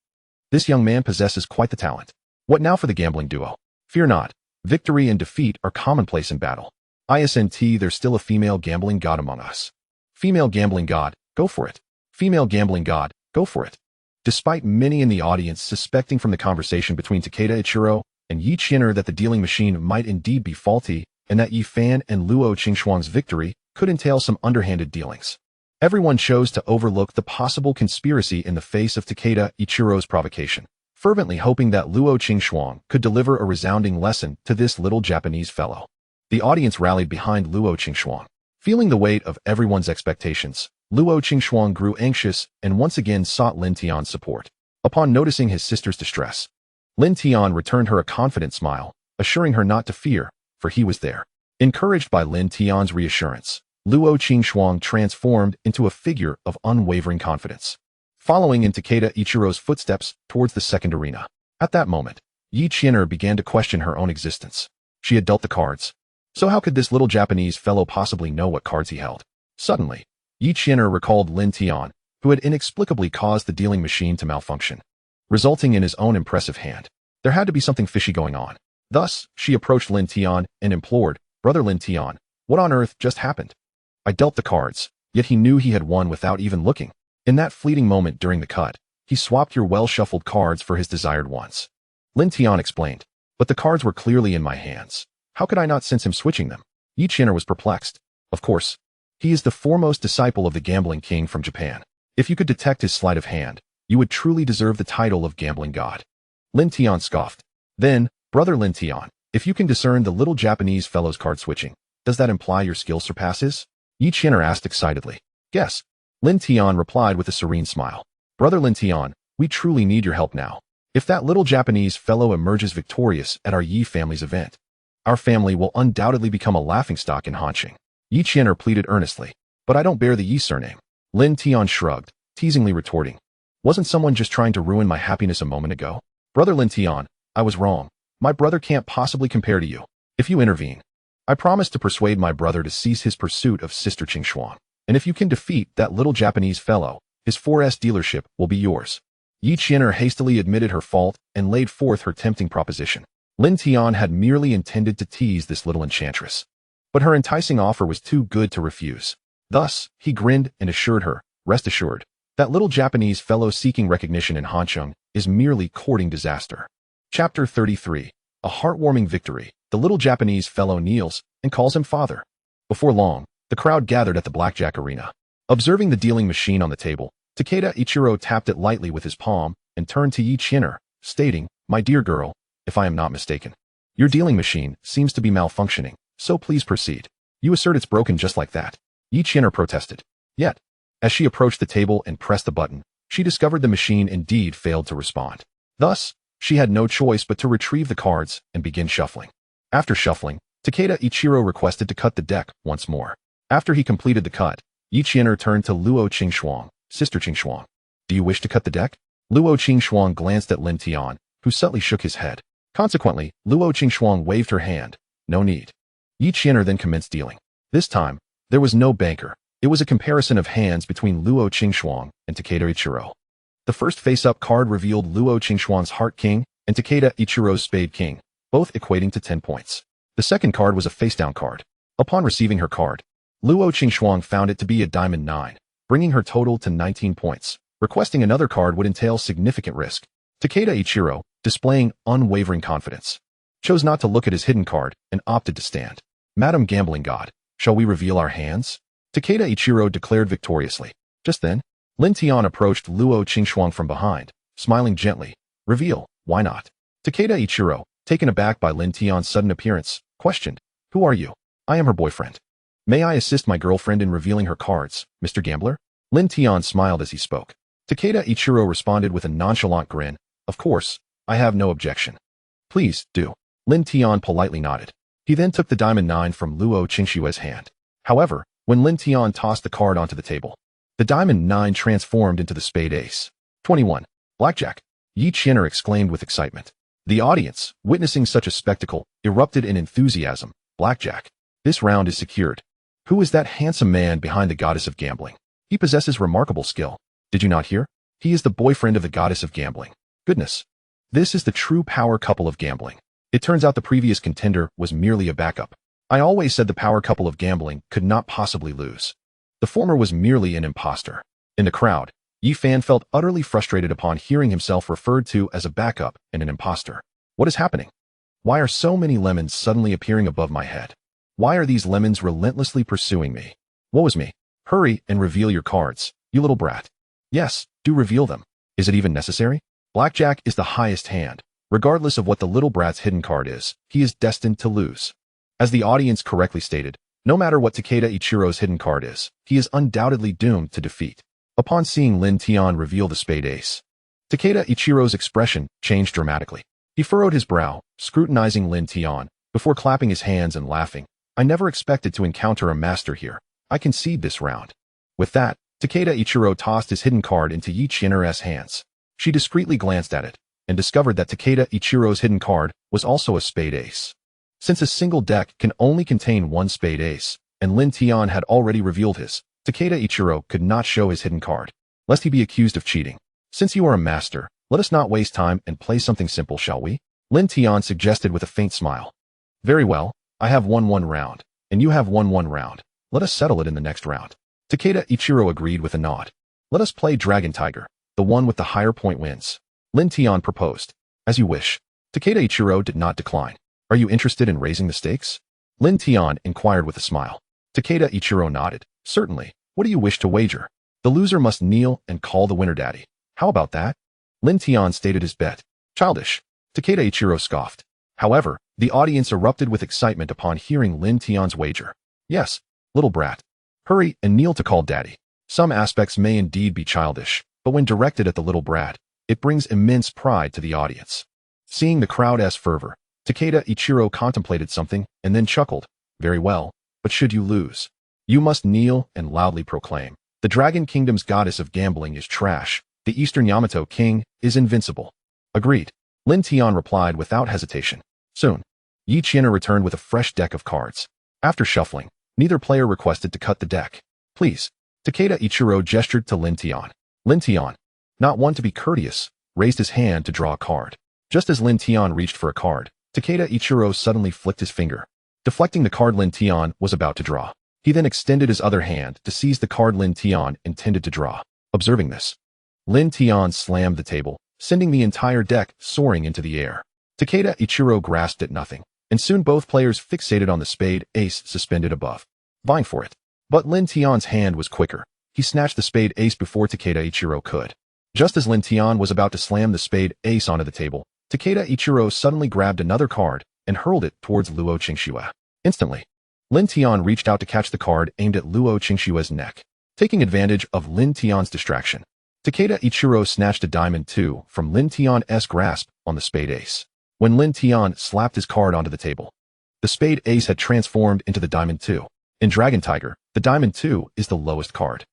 This young man possesses quite the talent. What now for the gambling duo? Fear not. Victory and defeat are commonplace in battle. ISNT, there's still a female gambling god among us. Female gambling god, go for it. Female gambling god, go for it. Despite many in the audience suspecting from the conversation between Takeda Ichiro and Yi Qianer that the dealing machine might indeed be faulty and that Yi Fan and Luo Qingxuang's victory could entail some underhanded dealings, everyone chose to overlook the possible conspiracy in the face of Takeda Ichiro's provocation. fervently hoping that Luo Qingxuang could deliver a resounding lesson to this little Japanese fellow. The audience rallied behind Luo Qingxuang. Feeling the weight of everyone's expectations, Luo Qingxuang grew anxious and once again sought Lin Tian's support. Upon noticing his sister's distress, Lin Tian returned her a confident smile, assuring her not to fear, for he was there. Encouraged by Lin Tian's reassurance, Luo Qingxuang transformed into a figure of unwavering confidence, following in Takeda Ichiro's footsteps towards the second arena. At that moment, Yi Qian'er began to question her own existence. She had dealt the cards. So how could this little Japanese fellow possibly know what cards he held? Suddenly, Yi Qian'er recalled Lin Tian, who had inexplicably caused the dealing machine to malfunction, resulting in his own impressive hand. There had to be something fishy going on. Thus, she approached Lin Tian and implored, "Brother Lin Tian, what on earth just happened?" I dealt the cards, yet he knew he had won without even looking. In that fleeting moment during the cut, he swapped your well-shuffled cards for his desired ones. Lin Tian explained, but the cards were clearly in my hands. How could I not sense him switching them? Yi Qian'er was perplexed. Of course, he is the foremost disciple of the gambling king from Japan. If you could detect his sleight of hand, you would truly deserve the title of gambling god. Lin Tian scoffed. Then, Brother Lin Tian, if you can discern the little Japanese fellow's card switching, does that imply your skill surpasses? Yi Qian'er asked excitedly. Yes. Lin Tian replied with a serene smile. Brother Lin Tian, we truly need your help now. If that little Japanese fellow emerges victorious at our Yi family's event, our family will undoubtedly become a laughingstock in Hanqing. Yi Qian'er pleaded earnestly. But I don't bear the Yi surname. Lin Tian shrugged, teasingly retorting. Wasn't someone just trying to ruin my happiness a moment ago? Brother Lin Tian, I was wrong. My brother can't possibly compare to you. If you intervene, I promise to persuade my brother to cease his pursuit of Sister Qingxuang. And if you can defeat that little Japanese fellow, his Foretells dealership will be yours. Yi Qian'er hastily admitted her fault and laid forth her tempting proposition. Lin Tian had merely intended to tease this little enchantress, but her enticing offer was too good to refuse. Thus, he grinned and assured her, rest assured, that little Japanese fellow seeking recognition in Hanqing is merely courting disaster. Chapter 33. A heartwarming victory. The little Japanese fellow kneels and calls him father. Before long, the crowd gathered at the blackjack arena. Observing the dealing machine on the table, Takeda Ichiro tapped it lightly with his palm and turned to Yi Qian'er, stating, My dear girl, if I am not mistaken, your dealing machine seems to be malfunctioning, so please proceed. You assert it's broken just like that. Yi Qian'er protested. Yet, as she approached the table and pressed the button, she discovered the machine indeed failed to respond. Thus, she had no choice but to retrieve the cards and begin shuffling. After shuffling, Takeda Ichiro requested to cut the deck once more. After he completed the cut, Yi Qian'er turned to Luo Qingxuang, Sister Qingxuang. Do you wish to cut the deck? Luo Qingxuang glanced at Lin Tian, who subtly shook his head. Consequently, Luo Qingxuang waved her hand. No need. Yi Qian'er then commenced dealing. This time, there was no banker. It was a comparison of hands between Luo Qingxuang and Takeda Ichiro. The first face-up card revealed Luo Qingxuang's Heart King and Takeda Ichiro's Spade King, both equating to 10 points. The second card was a face-down card. Upon receiving her card, Luo Qingxuang found it to be a Diamond 9, bringing her total to 19 points. Requesting another card would entail significant risk. Takeda Ichiro, displaying unwavering confidence, chose not to look at his hidden card and opted to stand. Madam Gambling God, shall we reveal our hands? Takeda Ichiro declared victoriously. Just then, Lin Tian approached Luo Qingxuang from behind, smiling gently. Reveal, why not? Takeda Ichiro, taken aback by Lin Tian's sudden appearance, questioned. Who are you? I am her boyfriend. May I assist my girlfriend in revealing her cards, Mr. Gambler? Lin Tian smiled as he spoke. Takeda Ichiro responded with a nonchalant grin. Of course, I have no objection. Please, do. Lin Tian politely nodded. He then took the Diamond 9 from Luo Qingxuang's hand. However, when Lin Tian tossed the card onto the table, the Diamond 9 transformed into the Spade Ace. 21. Blackjack. Yi Qian'er exclaimed with excitement. The audience, witnessing such a spectacle, erupted in enthusiasm. Blackjack. This round is secured. Who is that handsome man behind the goddess of gambling? He possesses remarkable skill. Did you not hear? He is the boyfriend of the goddess of gambling. Goodness. This is the true power couple of gambling. It turns out the previous contender was merely a backup. I always said the power couple of gambling could not possibly lose. The former was merely an imposter. In the crowd, Yi Fan felt utterly frustrated upon hearing himself referred to as a backup and an imposter. What is happening? Why are so many lemons suddenly appearing above my head? Why are these lemons relentlessly pursuing me? Woe is me. Hurry and reveal your cards, you little brat. Yes, do reveal them. Is it even necessary? Blackjack is the highest hand. Regardless of what the little brat's hidden card is, he is destined to lose. As the audience correctly stated, no matter what Takeda Ichiro's hidden card is, he is undoubtedly doomed to defeat. Upon seeing Lin Tian reveal the spade ace, Takeda Ichiro's expression changed dramatically. He furrowed his brow, scrutinizing Lin Tian, before clapping his hands and laughing. I never expected to encounter a master here. I concede this round. With that, Takeda Ichiro tossed his hidden card into Yi Qian'er's hands. She discreetly glanced at it, and discovered that Takeda Ichiro's hidden card was also a spade ace. Since a single deck can only contain one spade ace, and Lin Tian had already revealed his, Takeda Ichiro could not show his hidden card, lest he be accused of cheating. Since you are a master, let us not waste time and play something simple, shall we? Lin Tian suggested with a faint smile. Very well, I have won one round, and you have won one round. Let us settle it in the next round. Takeda Ichiro agreed with a nod. Let us play Dragon Tiger. The one with the higher point wins. Lin Tian proposed. As you wish. Takeda Ichiro did not decline. Are you interested in raising the stakes? Lin Tian inquired with a smile. Takeda Ichiro nodded. Certainly. What do you wish to wager? The loser must kneel and call the winner daddy. How about that? Lin Tian stated his bet. Childish. Takeda Ichiro scoffed. However, the audience erupted with excitement upon hearing Lin Tian's wager. Yes, little brat. Hurry and kneel to call daddy. Some aspects may indeed be childish, but when directed at the little brat, it brings immense pride to the audience. Seeing the crowd's fervor, Takeda Ichiro contemplated something and then chuckled. Very well, but should you lose, you must kneel and loudly proclaim, the Dragon Kingdom's goddess of gambling is trash. The Eastern Yamato king is invincible. Agreed. Lin Tian replied without hesitation. Soon, Yi Qian'er returned with a fresh deck of cards. After shuffling, neither player requested to cut the deck. Please. Takeda Ichiro gestured to Lin Tian. Lin Tian, not one to be courteous, raised his hand to draw a card. Just as Lin Tian reached for a card, Takeda Ichiro suddenly flicked his finger, deflecting the card Lin Tian was about to draw. He then extended his other hand to seize the card Lin Tian intended to draw. Observing this, Lin Tian slammed the table, sending the entire deck soaring into the air. Takeda Ichiro grasped at nothing, and soon both players fixated on the spade ace suspended above, vying for it. But Lin Tian's hand was quicker. He snatched the spade ace before Takeda Ichiro could. Just as Lin Tian was about to slam the spade ace onto the table, Takeda Ichiro suddenly grabbed another card and hurled it towards Luo Qingshuo. Instantly, Lin Tian reached out to catch the card aimed at Luo Qingshuo's neck. Taking advantage of Lin Tian's distraction, Takeda Ichiro snatched a diamond 2 from Lin Tian's grasp on the spade ace. When Lin Tian slapped his card onto the table, the spade ace had transformed into the diamond 2. In Dragon Tiger, the diamond 2 is the lowest card.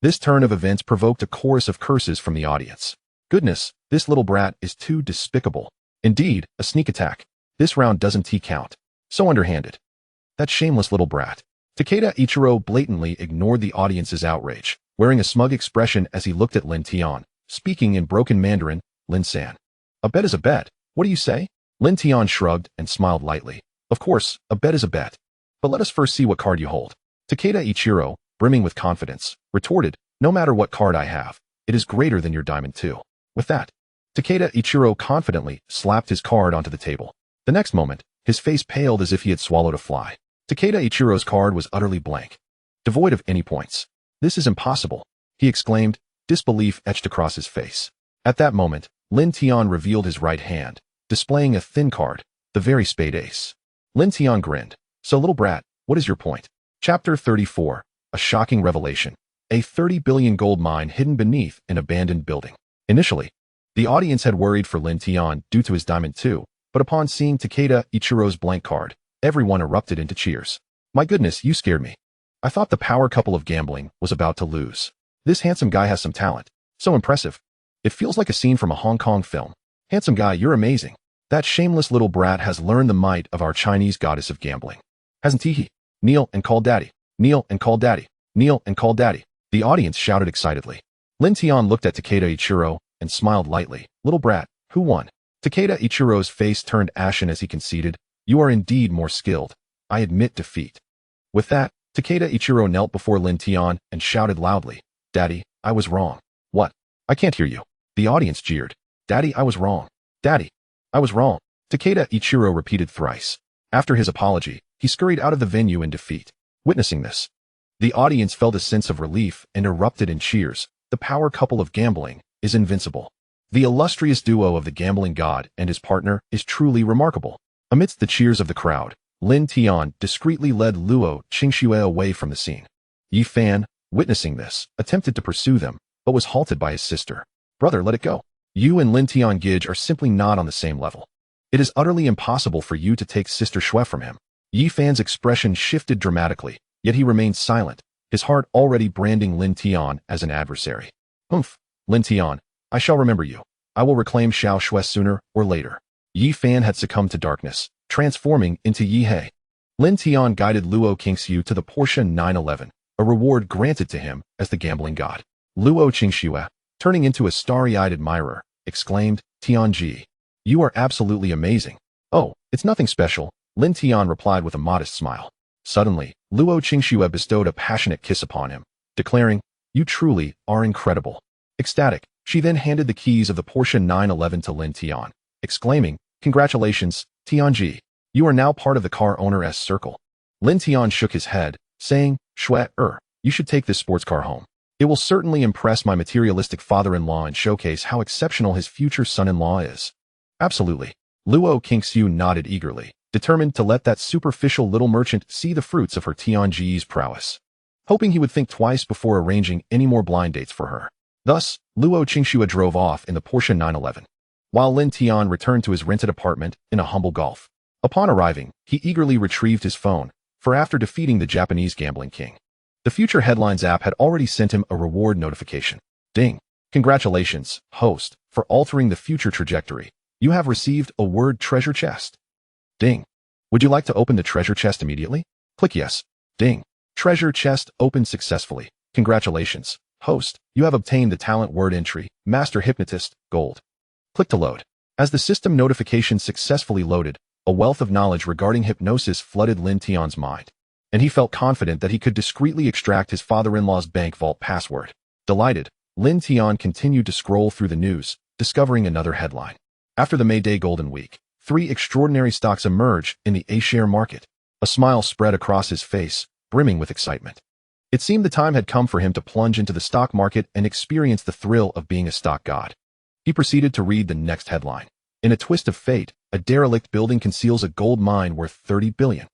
This turn of events provoked a chorus of curses from the audience. Goodness, this little brat is too despicable. Indeed, a sneak attack. This round doesn't count. So underhanded. That shameless little brat. Takeda Ichiro blatantly ignored the audience's outrage, wearing a smug expression as he looked at Lin Tian, speaking in broken Mandarin. Lin-san. A bet is a bet. What do you say? Lin Tian shrugged and smiled lightly. Of course, a bet is a bet. But let us first see what card you hold. Takeda Ichiro, brimming with confidence, retorted, no matter what card I have, it is greater than your diamond 2. With that, Takeda Ichiro confidently slapped his card onto the table. The next moment, his face paled as if he had swallowed a fly. Takeda Ichiro's card was utterly blank, devoid of any points. This is impossible, he exclaimed, disbelief etched across his face. At that moment, Lin Tian revealed his right hand, displaying a thin card, the very spade ace. Lin Tian grinned. So little brat, what is your point? Chapter 34, a shocking revelation. A 30 billion gold mine hidden beneath an abandoned building. Initially, the audience had worried for Lin Tian due to his diamond 2, but upon seeing Takeda Ichiro's blank card, everyone erupted into cheers. My goodness, you scared me. I thought the power couple of gambling was about to lose. This handsome guy has some talent. So impressive. It feels like a scene from a Hong Kong film. Handsome guy, you're amazing. That shameless little brat has learned the might of our Chinese goddess of gambling. Hasn't he? Kneel and call daddy. Kneel and call daddy. Kneel and call daddy. The audience shouted excitedly. Lin Tian looked at Takeda Ichiro and smiled lightly. Little brat, who won? Takeda Ichiro's face turned ashen as he conceded. You are indeed more skilled. I admit defeat. With that, Takeda Ichiro knelt before Lin Tian and shouted loudly. Daddy, I was wrong. What? I can't hear you. The audience jeered. Daddy, I was wrong. Daddy, I was wrong. Takeda Ichiro repeated thrice. After his apology, he scurried out of the venue in defeat. Witnessing this, the audience felt a sense of relief and erupted in cheers. The power couple of gambling is invincible. The illustrious duo of the gambling god and his partner is truly remarkable. Amidst the cheers of the crowd, Lin Tian discreetly led Luo Qingxue away from the scene. Yi Fan, witnessing this, attempted to pursue them, but was halted by his sister. Brother, let it go. You and Lin Tian Gige are simply not on the same level. It is utterly impossible for you to take Sister Shui from him. Yi Fan's expression shifted dramatically, yet he remained silent, his heart already branding Lin Tian as an adversary. Humph, Lin Tian, I shall remember you. I will reclaim Xiao Shui sooner or later. Yi Fan had succumbed to darkness, transforming into Yi He. Lin Tian guided Luo Qingxiu to the Porsche 911, a reward granted to him as the gambling god. Luo Qingxiu, turning into a starry-eyed admirer, exclaimed, Tianji, you are absolutely amazing. Oh, it's nothing special, Lin Tian replied with a modest smile. Suddenly, Luo Qingxiu bestowed a passionate kiss upon him, declaring, you truly are incredible. Ecstatic, she then handed the keys of the Porsche 911 to Lin Tian, exclaiming, congratulations, Tianji. You are now part of the car owner's circle. Lin Tian shook his head, saying, Shui, you should take this sports car home. It will certainly impress my materialistic father-in-law and showcase how exceptional his future son-in-law is. Absolutely. Luo Qingxiu nodded eagerly, determined to let that superficial little merchant see the fruits of her Tianji's prowess, hoping he would think twice before arranging any more blind dates for her. Thus, Luo Qingxiu drove off in the Porsche 911, while Lin Tian returned to his rented apartment in a humble golf. Upon arriving, he eagerly retrieved his phone, for after defeating the Japanese gambling king, the Future Headlines app had already sent him a reward notification. Ding! Congratulations, host, for altering the future trajectory. You have received a word treasure chest. Ding! Would you like to open the treasure chest immediately? Click yes. Ding! Treasure chest opened successfully. Congratulations, host. You have obtained the talent word entry, Master Hypnotist, Gold. Click to load. As the system notification successfully loaded, a wealth of knowledge regarding hypnosis flooded Lin Tian's mind, and he felt confident that he could discreetly extract his father-in-law's bank vault password. Delighted, Lin Tian continued to scroll through the news, discovering another headline. After the May Day Golden Week, 3 extraordinary stocks emerge in the A-share market. A smile spread across his face, brimming with excitement. It seemed the time had come for him to plunge into the stock market and experience the thrill of being a stock god. He proceeded to read the next headline. In a twist of fate, a derelict building conceals a gold mine worth 30 billion.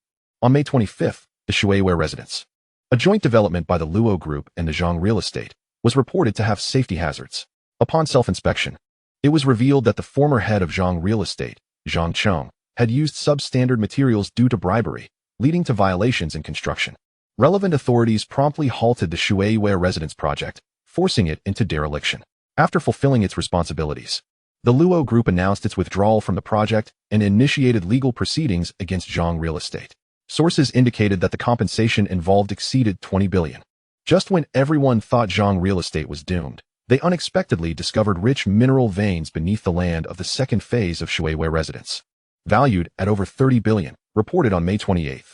On May 25th, the Shuiwei residence, a joint development by the Luo Group and the Zhang Real Estate, was reported to have safety hazards. Upon self-inspection, it was revealed that the former head of Zhang Real Estate, Zhang Cheng, had used substandard materials due to bribery, leading to violations in construction. Relevant authorities promptly halted the Shuiwei residence project, forcing it into dereliction. After fulfilling its responsibilities, the Luo Group announced its withdrawal from the project and initiated legal proceedings against Zhang Real Estate. Sources indicated that the compensation involved exceeded 20 billion. Just when everyone thought Zhang Real Estate was doomed, they unexpectedly discovered rich mineral veins beneath the land of the second phase of Shuiwei residence, valued at over 30 billion, reported on May 28th.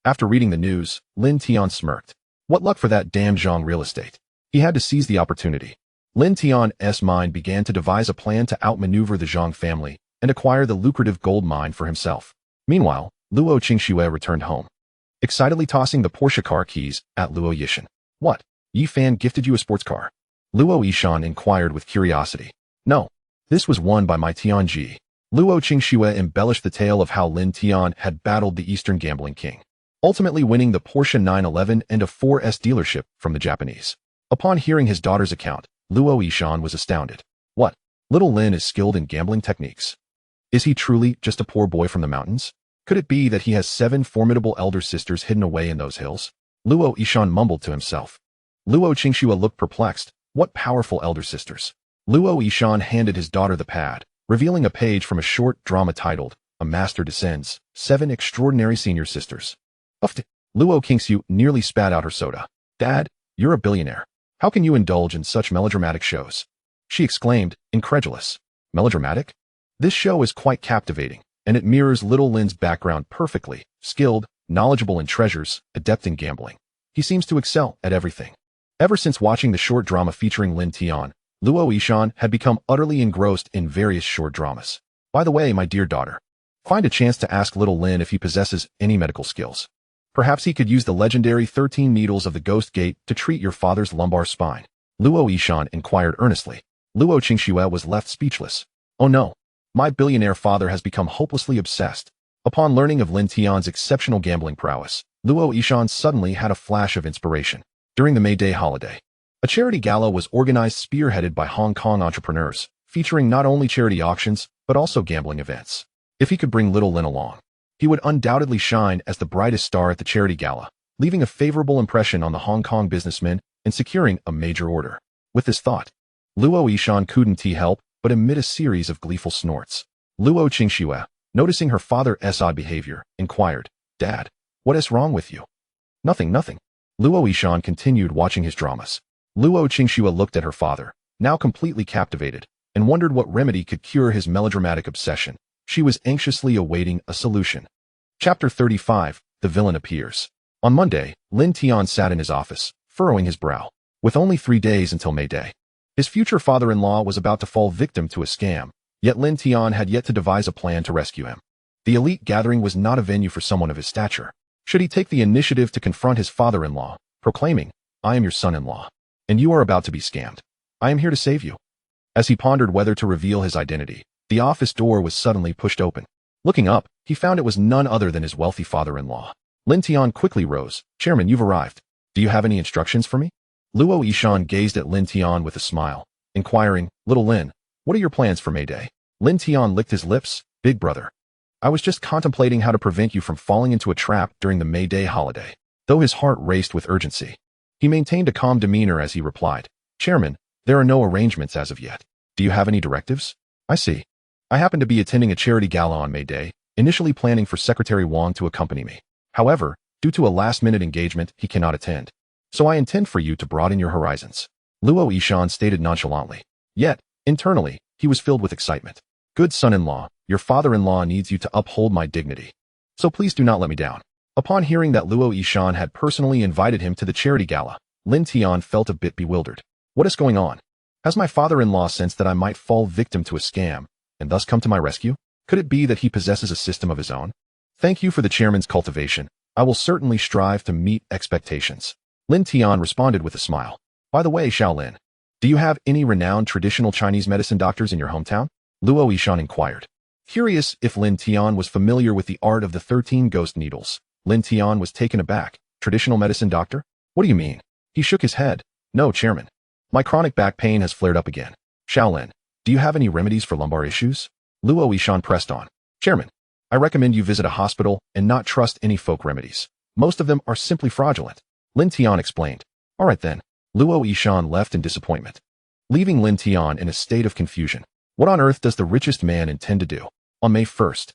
After reading the news, Lin Tian smirked. What luck for that damn Zhang Real Estate. He had to seize the opportunity. Lin Tian's mind began to devise a plan to outmaneuver the Zhang family and acquire the lucrative gold mine for himself. Meanwhile, Luo Qingxue returned home, excitedly tossing the Porsche car keys at Luo Yishan. What? Yi Fan gifted you a sports car? Luo Yishan inquired with curiosity. No. This was won by my Tianji. Luo Qingxue embellished the tale of how Lin Tian had battled the Eastern gambling king, ultimately winning the Porsche 911 and a 4S dealership from the Japanese. Upon hearing his daughter's account, Luo Yishan was astounded. What? Little Lin is skilled in gambling techniques. Is he truly just a poor boy from the mountains? Could it be that he has 7 formidable elder sisters hidden away in those hills? Luo Yishan mumbled to himself. Luo Qingxue looked perplexed. What powerful elder sisters? Luo Yishan handed his daughter the pad, revealing a page from a short drama titled, A Master Descends, 7 Extraordinary Senior Sisters. Uffed. Luo Qingxue nearly spat out her soda. Dad, you're a billionaire. How can you indulge in such melodramatic shows? She exclaimed, incredulous. Melodramatic? This show is quite captivating, and it mirrors little Lin's background perfectly. Skilled, knowledgeable in treasures, adept in gambling. He seems to excel at everything. Ever since watching the short drama featuring Lin Tian, Luo Yishan had become utterly engrossed in various short dramas. By the way, my dear daughter, find a chance to ask little Lin if he possesses any medical skills. Perhaps he could use the legendary 13 needles of the Ghost Gate to treat your father's lumbar spine. Luo Yishan inquired earnestly. Luo Qingxue was left speechless. Oh no! My billionaire father has become hopelessly obsessed. Upon learning of Lin Tian's exceptional gambling prowess, Luo Yishan suddenly had a flash of inspiration. During the May Day holiday, a charity gala was organized spearheaded by Hong Kong entrepreneurs, featuring not only charity auctions, but also gambling events. If he could bring little Lin along, he would undoubtedly shine as the brightest star at the charity gala, leaving a favorable impression on the Hong Kong businessmen and securing a major order. With this thought, Luo Yishan couldn't help but emit a series of gleeful snorts. Luo Qingxue, noticing her father's odd behavior, inquired, "Dad, what is wrong with you?" Nothing. Luo Yishan continued watching his dramas. Luo Qingxue looked at her father, now completely captivated, and wondered what remedy could cure his melodramatic obsession. She was anxiously awaiting a solution. Chapter 35, The Villain Appears. On Monday, Lin Tian sat in his office, furrowing his brow. With only 3 days until May Day, his future father-in-law was about to fall victim to a scam, yet Lin Tian had yet to devise a plan to rescue him. The elite gathering was not a venue for someone of his stature. Should he take the initiative to confront his father-in-law, proclaiming, "I am your son-in-law, and you are about to be scammed. I am here to save you." As he pondered whether to reveal his identity, the office door was suddenly pushed open. Looking up, he found it was none other than his wealthy father-in-law. Lin Tian quickly rose. "Chairman, you've arrived. Do you have any instructions for me?" Luo Yishan gazed at Lin Tian with a smile, inquiring, "Little Lin, what are your plans for May Day?" Lin Tian licked his lips. "Big brother, I was just contemplating how to prevent you from falling into a trap during the May Day holiday." Though his heart raced with urgency, he maintained a calm demeanor as he replied, "Chairman, there are no arrangements as of yet. Do you have any directives?" "I see. I happen to be attending a charity gala on May Day, initially planning for Secretary Wang to accompany me. However, due to a last-minute engagement, he cannot attend. So I intend for you to broaden your horizons," Luo Yishan stated nonchalantly. Yet, internally, he was filled with excitement. "Good son-in-law, your father-in-law needs you to uphold my dignity. So please do not let me down." Upon hearing that Luo Yishan had personally invited him to the charity gala, Lin Tian felt a bit bewildered. What is going on? Has my father-in-law sensed that I might fall victim to a scam, and thus come to my rescue? Could it be that he possesses a system of his own? Thank you for the chairman's cultivation. I will certainly strive to meet expectations. Lin Tian responded with a smile. By the way, Shaolin, do you have any renowned traditional Chinese medicine doctors in your hometown? Luo Yishan inquired. Curious if Lin Tian was familiar with the art of the 13 ghost needles, Lin Tian was taken aback. Traditional medicine doctor? What do you mean? He shook his head. No, Chairman. My chronic back pain has flared up again. Shaolin, do you have any remedies for lumbar issues? Luo Yishan pressed on. Chairman, I recommend you visit a hospital and not trust any folk remedies. Most of them are simply fraudulent. Lin Tian explained. All right then. Luo Yishan left in disappointment, leaving Lin Tian in a state of confusion. What on earth does the richest man intend to do? On May 1st,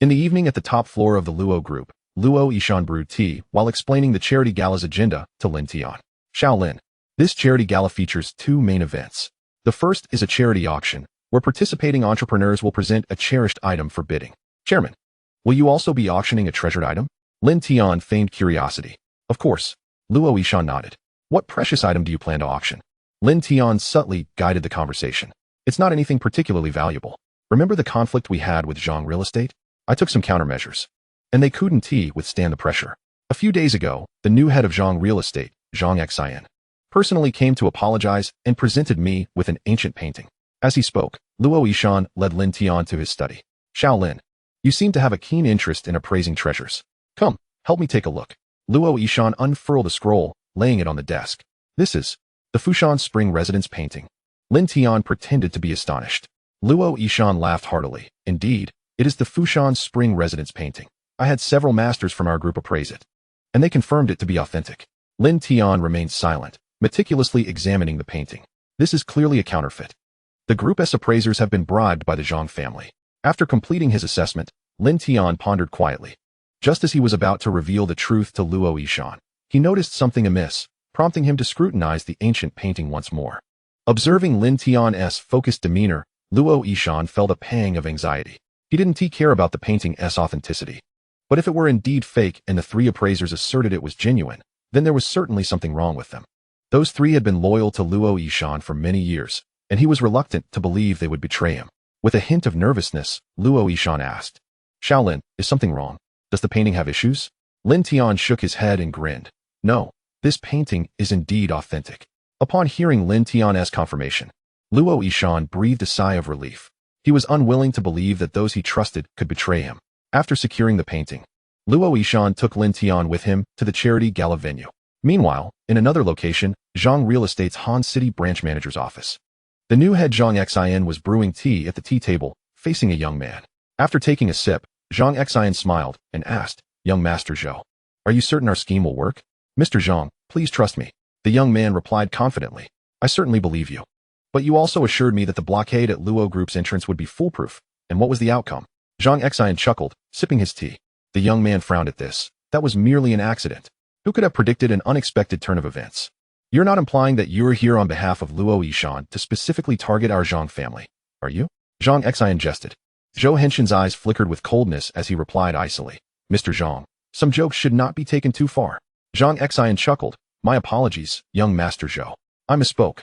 in the evening at the top floor of the Luo Group, Luo Yishan brewed tea while explaining the charity gala's agenda to Lin Tian. Shaolin, this charity gala features 2 main events. The first is a charity auction, where participating entrepreneurs will present a cherished item for bidding. Chairman, will you also be auctioning a treasured item? Lin Tian feigned curiosity. Of course. Luo Yishan nodded. What precious item do you plan to auction? Lin Tian subtly guided the conversation. It's not anything particularly valuable. Remember the conflict we had with Zhang Real Estate? I took some countermeasures, and they couldn't withstand the pressure. A few days ago, the new head of Zhang Real Estate, Zhang Xian, personally came to apologize and presented me with an ancient painting. As he spoke, Luo Yishan led Lin Tian to his study. Shaolin, you seem to have a keen interest in appraising treasures. Come, help me take a look. Luo Yishan unfurled a scroll, laying it on the desk. This is the Fushan Spring Residence painting. Lin Tian pretended to be astonished. Luo Yishan laughed heartily. Indeed, it is the Fushan Spring Residence painting. I had several masters from our group appraise it, and they confirmed it to be authentic. Lin Tian remained silent, meticulously examining the painting. This is clearly a counterfeit. The group's appraisers have been bribed by the Zhang family. After completing his assessment, Lin Tian pondered quietly. Just as he was about to reveal the truth to Luo Yishan, he noticed something amiss, prompting him to scrutinize the ancient painting once more. Observing Lin Tian's focused demeanor, Luo Yishan felt a pang of anxiety. He didn't care about the painting's authenticity. But if it were indeed fake and the 3 appraisers asserted it was genuine, then there was certainly something wrong with them. Those 3 had been loyal to Luo Yishan for many years, and he was reluctant to believe they would betray him. With a hint of nervousness, Luo Yishan asked, Shaolin, is something wrong? Does the painting have issues? Lin Tian shook his head and grinned. No, this painting is indeed authentic. Upon hearing Lin Tian's confirmation, Luo Yishan breathed a sigh of relief. He was unwilling to believe that those he trusted could betray him. After securing the painting, Luo Yishan took Lin Tian with him to the charity gala venue. Meanwhile, in another location, Zhang Real Estate's Han City branch manager's office. The new head Zhang Xin was brewing tea at the tea table, facing a young man. After taking a sip, Zhang Xin smiled and asked, "Young Master Zhou, are you certain our scheme will work?" "Mr. Zhang, please trust me," the young man replied confidently. "I certainly believe you. But you also assured me that the blockade at Luo Group's entrance would be foolproof. And what was the outcome?" Zhang Xin chuckled, sipping his tea. The young man frowned at this. That was merely an accident. Who could have predicted an unexpected turn of events? "You're not implying that you're here on behalf of Luo Yishan to specifically target our Zhang family, are you?" Zhang Xin jested. Zhou Henshin's eyes flickered with coldness as he replied icily, "Mr. Zhang, some jokes should not be taken too far." Zhang Xin chuckled. "My apologies, young Master Zhou. I misspoke.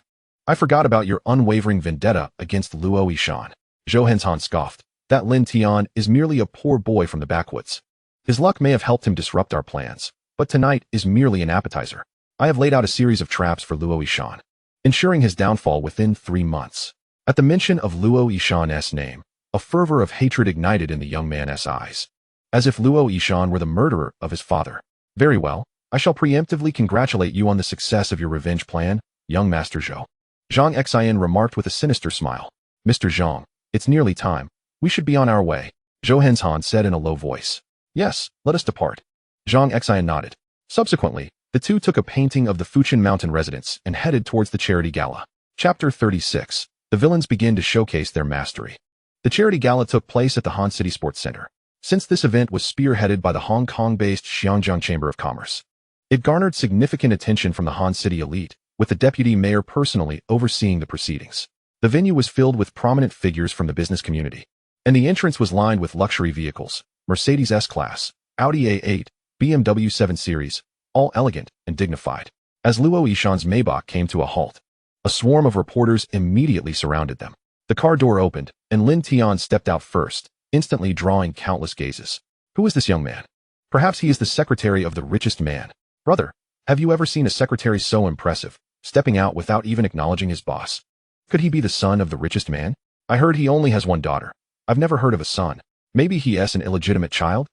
I forgot about your unwavering vendetta against Luo Yishan." Zhou Henshan scoffed. "That Lin Tian is merely a poor boy from the backwoods. His luck may have helped him disrupt our plans, but tonight is merely an appetizer. I have laid out a series of traps for Luo Yishan, ensuring his downfall within 3 months." At the mention of Luo Yishan's name, a fervor of hatred ignited in the young man's eyes, as if Luo Yishan were the murderer of his father. "Very well, I shall preemptively congratulate you on the success of your revenge plan, young Master Zhou." Zhang Xin remarked with a sinister smile. "Mr. Zhang, it's nearly time. We should be on our way," Zhou Henshan said in a low voice. "Yes, let us depart." Zhang Xin nodded. Subsequently, the two took a painting of the Fuchin Mountain residence and headed towards the charity gala. Chapter 36. The villains begin to showcase their mastery. The charity gala took place at the Han City Sports Center. Since this event was spearheaded by the Hong Kong-based Xiangjiang Chamber of Commerce, it garnered significant attention from the Han City elite, with the deputy mayor personally overseeing the proceedings. The venue was filled with prominent figures from the business community, and the entrance was lined with luxury vehicles, Mercedes S-Class, Audi A8, BMW 7 Series, all elegant and dignified. As Luo Yishan's Maybach came to a halt, a swarm of reporters immediately surrounded them. The car door opened, and Lin Tian stepped out first, instantly drawing countless gazes. Who is this young man? Perhaps he is the secretary of the richest man. Brother, have you ever seen a secretary so impressive, stepping out without even acknowledging his boss? Could he be the son of the richest man? I heard he only has one daughter. I've never heard of a son. Maybe he is an illegitimate child?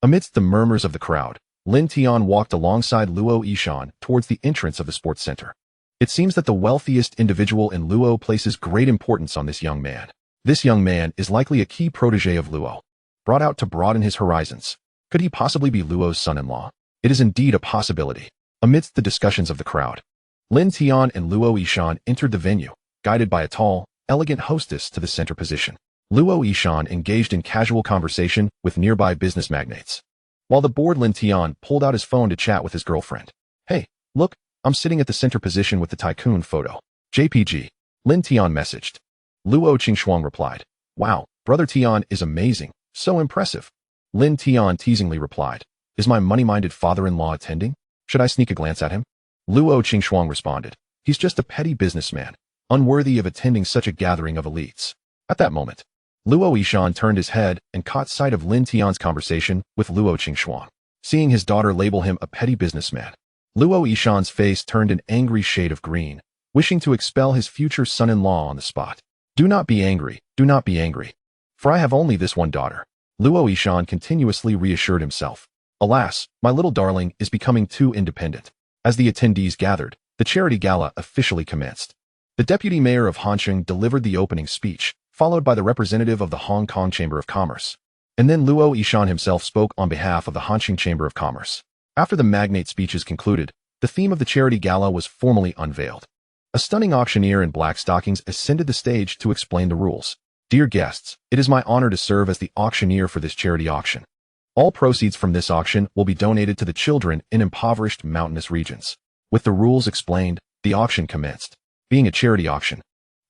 Amidst the murmurs of the crowd, Lin Tian walked alongside Luo Yishan towards the entrance of the sports center. It seems that the wealthiest individual in Luo places great importance on this young man. This young man is likely a key protege of Luo, brought out to broaden his horizons. Could he possibly be Luo's son-in-law? It is indeed a possibility. Amidst the discussions of the crowd, Lin Tian and Luo Yishan entered the venue, guided by a tall, elegant hostess to the center position. Luo Yishan engaged in casual conversation with nearby business magnates, while the bored Lin Tian pulled out his phone to chat with his girlfriend. "Hey, look, I'm sitting at the center position with the tycoon photo. JPG. Lin Tian messaged. Luo Qingshuang replied. "Wow, Brother Tian is amazing, so impressive." Lin Tian teasingly replied. "Is my money-minded father-in-law attending? Should I sneak a glance at him?" Luo Qingshuang responded. "He's just a petty businessman, unworthy of attending such a gathering of elites." At that moment, Luo Yishan turned his head and caught sight of Lin Tian's conversation with Luo Qingshuang. Seeing his daughter label him a petty businessman, Luo Yishan's face turned an angry shade of green, wishing to expel his future son-in-law on the spot. "Do not be angry, do not be angry. For I have only this one daughter," Luo Yishan continuously reassured himself. "Alas, my little darling is becoming too independent." As the attendees gathered, the charity gala officially commenced. The deputy mayor of Hansheng delivered the opening speech, followed by the representative of the Hong Kong Chamber of Commerce. And then Luo Yishan himself spoke on behalf of the Hansheng Chamber of Commerce. After the magnate speeches concluded, the theme of the charity gala was formally unveiled. A stunning auctioneer in black stockings ascended the stage to explain the rules. "Dear guests, it is my honor to serve as the auctioneer for this charity auction. All proceeds from this auction will be donated to the children in impoverished mountainous regions." With the rules explained, the auction commenced. Being a charity auction,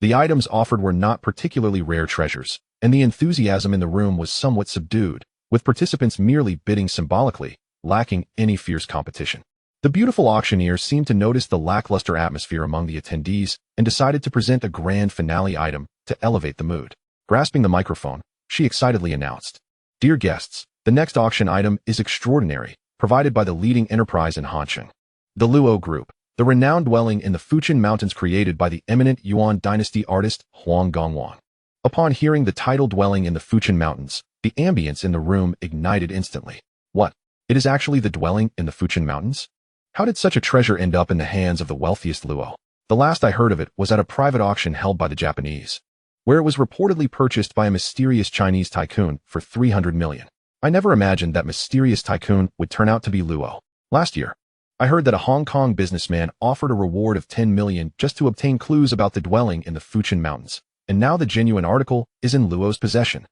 the items offered were not particularly rare treasures, and the enthusiasm in the room was somewhat subdued, with participants merely bidding symbolically, lacking any fierce competition. The beautiful auctioneer seemed to notice the lackluster atmosphere among the attendees and decided to present a grand finale item to elevate the mood. Grasping the microphone, she excitedly announced, "Dear guests, the next auction item is extraordinary, provided by the leading enterprise in Hansheng, the Luo Group. the renowned dwelling in the Fujian Mountains created by the eminent Yuan dynasty artist Huang Gongwang. Upon hearing the title dwelling in the Fujian Mountains, the ambience in the room ignited instantly. What? It is actually the dwelling in the Fujian Mountains? How did such a treasure end up in the hands of the wealthiest Luo? The last I heard of it was at a private auction held by the Japanese, where it was reportedly purchased by a mysterious Chinese tycoon for 300 million. I never imagined that mysterious tycoon would turn out to be Luo. Last year, I heard that a Hong Kong businessman offered a reward of 10 million just to obtain clues about the dwelling in the Fujian Mountains, and now the genuine article is in Luo's possession.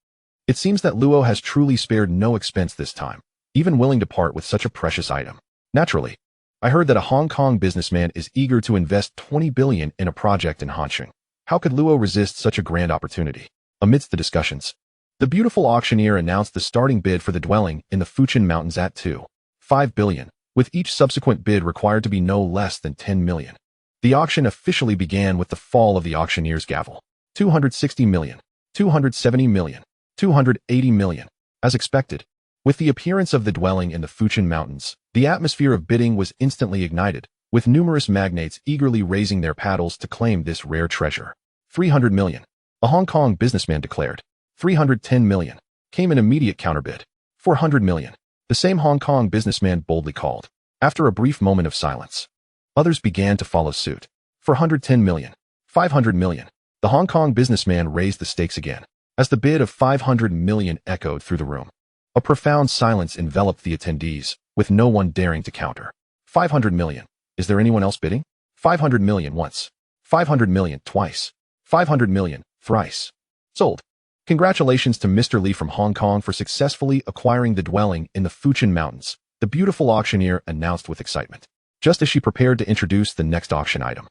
It seems that Luo has truly spared no expense this time, even willing to part with such a precious item. Naturally, I heard that a Hong Kong businessman is eager to invest 20 billion in a project in Hangzhou. How could Luo resist such a grand opportunity? Amidst the discussions, the beautiful auctioneer announced the starting bid for the dwelling in the Fujian Mountains at 2.5 billion, with each subsequent bid required to be no less than 10 million. The auction officially began with the fall of the auctioneer's gavel. 260 million, 270 million, 280 million. As expected, with the appearance of the dwelling in the Fujian Mountains, the atmosphere of bidding was instantly ignited, with numerous magnates eagerly raising their paddles to claim this rare treasure. 300 million. A Hong Kong businessman declared. 310 million. Came an immediate counterbid. 400 million. The same Hong Kong businessman boldly called. After a brief moment of silence, others began to follow suit. 410 million. 500 million. The Hong Kong businessman raised the stakes again, as the bid of 500 million echoed through the room. A profound silence enveloped the attendees, with no one daring to counter. 500 million. Is there anyone else bidding? 500 million once. 500 million twice. 500 million thrice. Sold. Congratulations to Mr. Li from Hong Kong for successfully acquiring the dwelling in the Fujian Mountains, the beautiful auctioneer announced with excitement, just as she prepared to introduce the next auction item.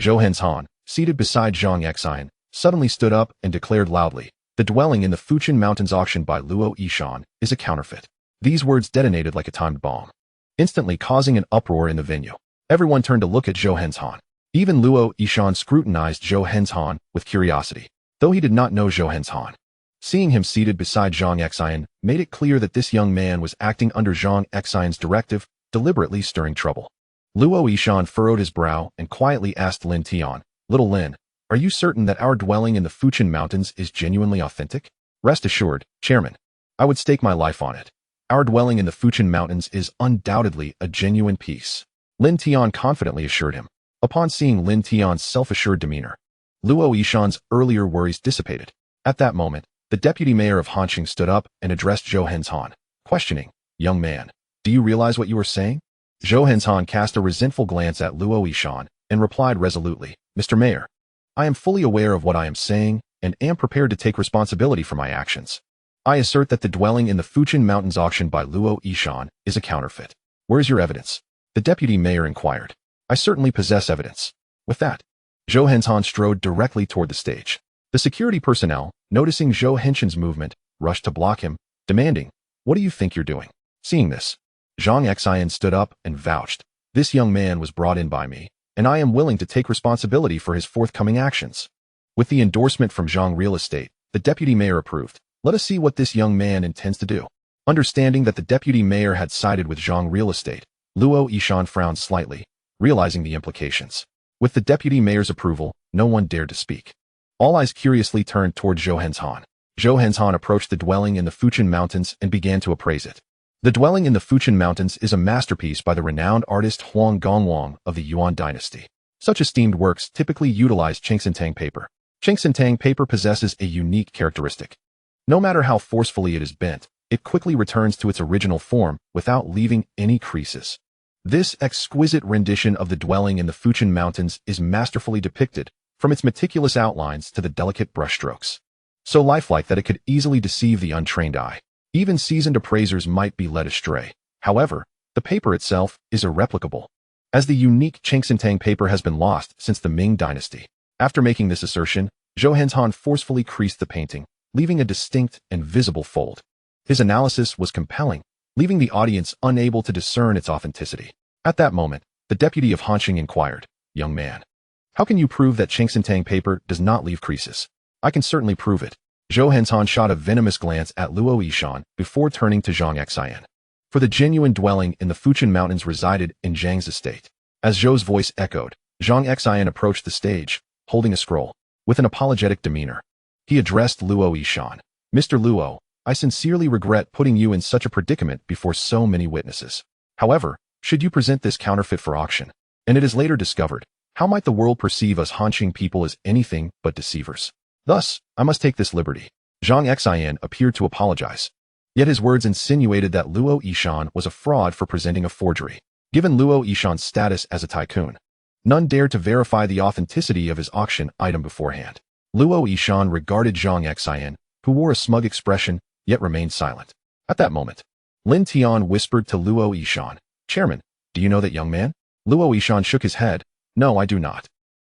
Zhou Henzhan, seated beside Zhang Xian, suddenly stood up and declared loudly, "The dwelling in the Fujian Mountains auctioned by Luo Yishan is a counterfeit." These words detonated like a timed bomb, instantly causing an uproar in the venue. Everyone turned to look at Zhou Henzhan. Even Luo Yishan scrutinized Zhou Henzhan with curiosity, though he did not know Zhou Henzhan. Seeing him seated beside Zhang Xian made it clear that this young man was acting under Zhang Xian's directive, deliberately stirring trouble. Luo Yishan furrowed his brow and quietly asked Lin Tian, "Little Lin, are you certain that our dwelling in the Fujian Mountains is genuinely authentic?" "Rest assured, Chairman. I would stake my life on it. Our dwelling in the Fujian Mountains is undoubtedly a genuine piece," Lin Tian confidently assured him. Upon seeing Lin Tian's self-assured demeanor, Luo Yishan's earlier worries dissipated. At that moment, the deputy mayor of Hangzhou stood up and addressed Zhou Henzhan, questioning, "Young man, do you realize what you are saying?" Zhou Henzhan cast a resentful glance at Luo Yishan and replied resolutely, "Mr. Mayor, I am fully aware of what I am saying and am prepared to take responsibility for my actions. I assert that the dwelling in the Fujian Mountains auctioned by Luo Yishan is a counterfeit." "Where's your evidence?" the deputy mayor inquired. "I certainly possess evidence." With that, Zhou Henzhan strode directly toward the stage. The security personnel, noticing Zhou Henzhan's movement, rushed to block him, demanding, "What do you think you're doing?" Seeing this, Zhang Xian stood up and vouched, "This young man was brought in by me, and I am willing to take responsibility for his forthcoming actions." With the endorsement from Zhang Real Estate, the deputy mayor approved. "Let us see what this young man intends to do." Understanding that the deputy mayor had sided with Zhang Real Estate, Luo Yishan frowned slightly, realizing the implications. With the deputy mayor's approval, no one dared to speak. All eyes curiously turned toward Zhou Henzhan. Zhou Henzhan approached the dwelling in the Fujian Mountains and began to appraise it. The dwelling in the Fujian Mountains is a masterpiece by the renowned artist Huang Gongwang of the Yuan dynasty. Such esteemed works typically utilize Chengxintang paper. Chengxintang paper possesses a unique characteristic. No matter how forcefully it is bent, it quickly returns to its original form without leaving any creases. This exquisite rendition of the dwelling in the Fujian Mountains is masterfully depicted, from its meticulous outlines to the delicate brushstrokes. So lifelike that it could easily deceive the untrained eye. Even seasoned appraisers might be led astray. However, the paper itself is irreplicable, as the unique Chengxintang paper has been lost since the Ming dynasty. After making this assertion, Zhou Henzhan forcefully creased the painting, leaving a distinct and visible fold. His analysis was compelling, leaving the audience unable to discern its authenticity. At that moment, the deputy of Hangzhou inquired, "Young man, how can you prove that Chengxintang paper does not leave creases?" "I can certainly prove it." Zhou Henzhan shot a venomous glance at Luo Yishan before turning to Zhang Xian. For the genuine dwelling in the Fujian Mountains resided in Zhang's estate. As Zhou's voice echoed, Zhang Xian approached the stage, holding a scroll. With an apologetic demeanor, he addressed Luo Yishan. Mr. Luo, I sincerely regret putting you in such a predicament before so many witnesses. However, should you present this counterfeit for auction, and it is later discovered, how might the world perceive us Hanqing people as anything but deceivers? Thus, I must take this liberty. Zhang Xian appeared to apologize. Yet his words insinuated that Luo Yishan was a fraud for presenting a forgery. Given Luo Yishan's status as a tycoon, none dared to verify the authenticity of his auction item beforehand. Luo Yishan regarded Zhang Xian, who wore a smug expression, yet remained silent. At that moment, Lin Tian whispered to Luo Yishan, Chairman, do you know that young man? Luo Yishan shook his head. No, I do not.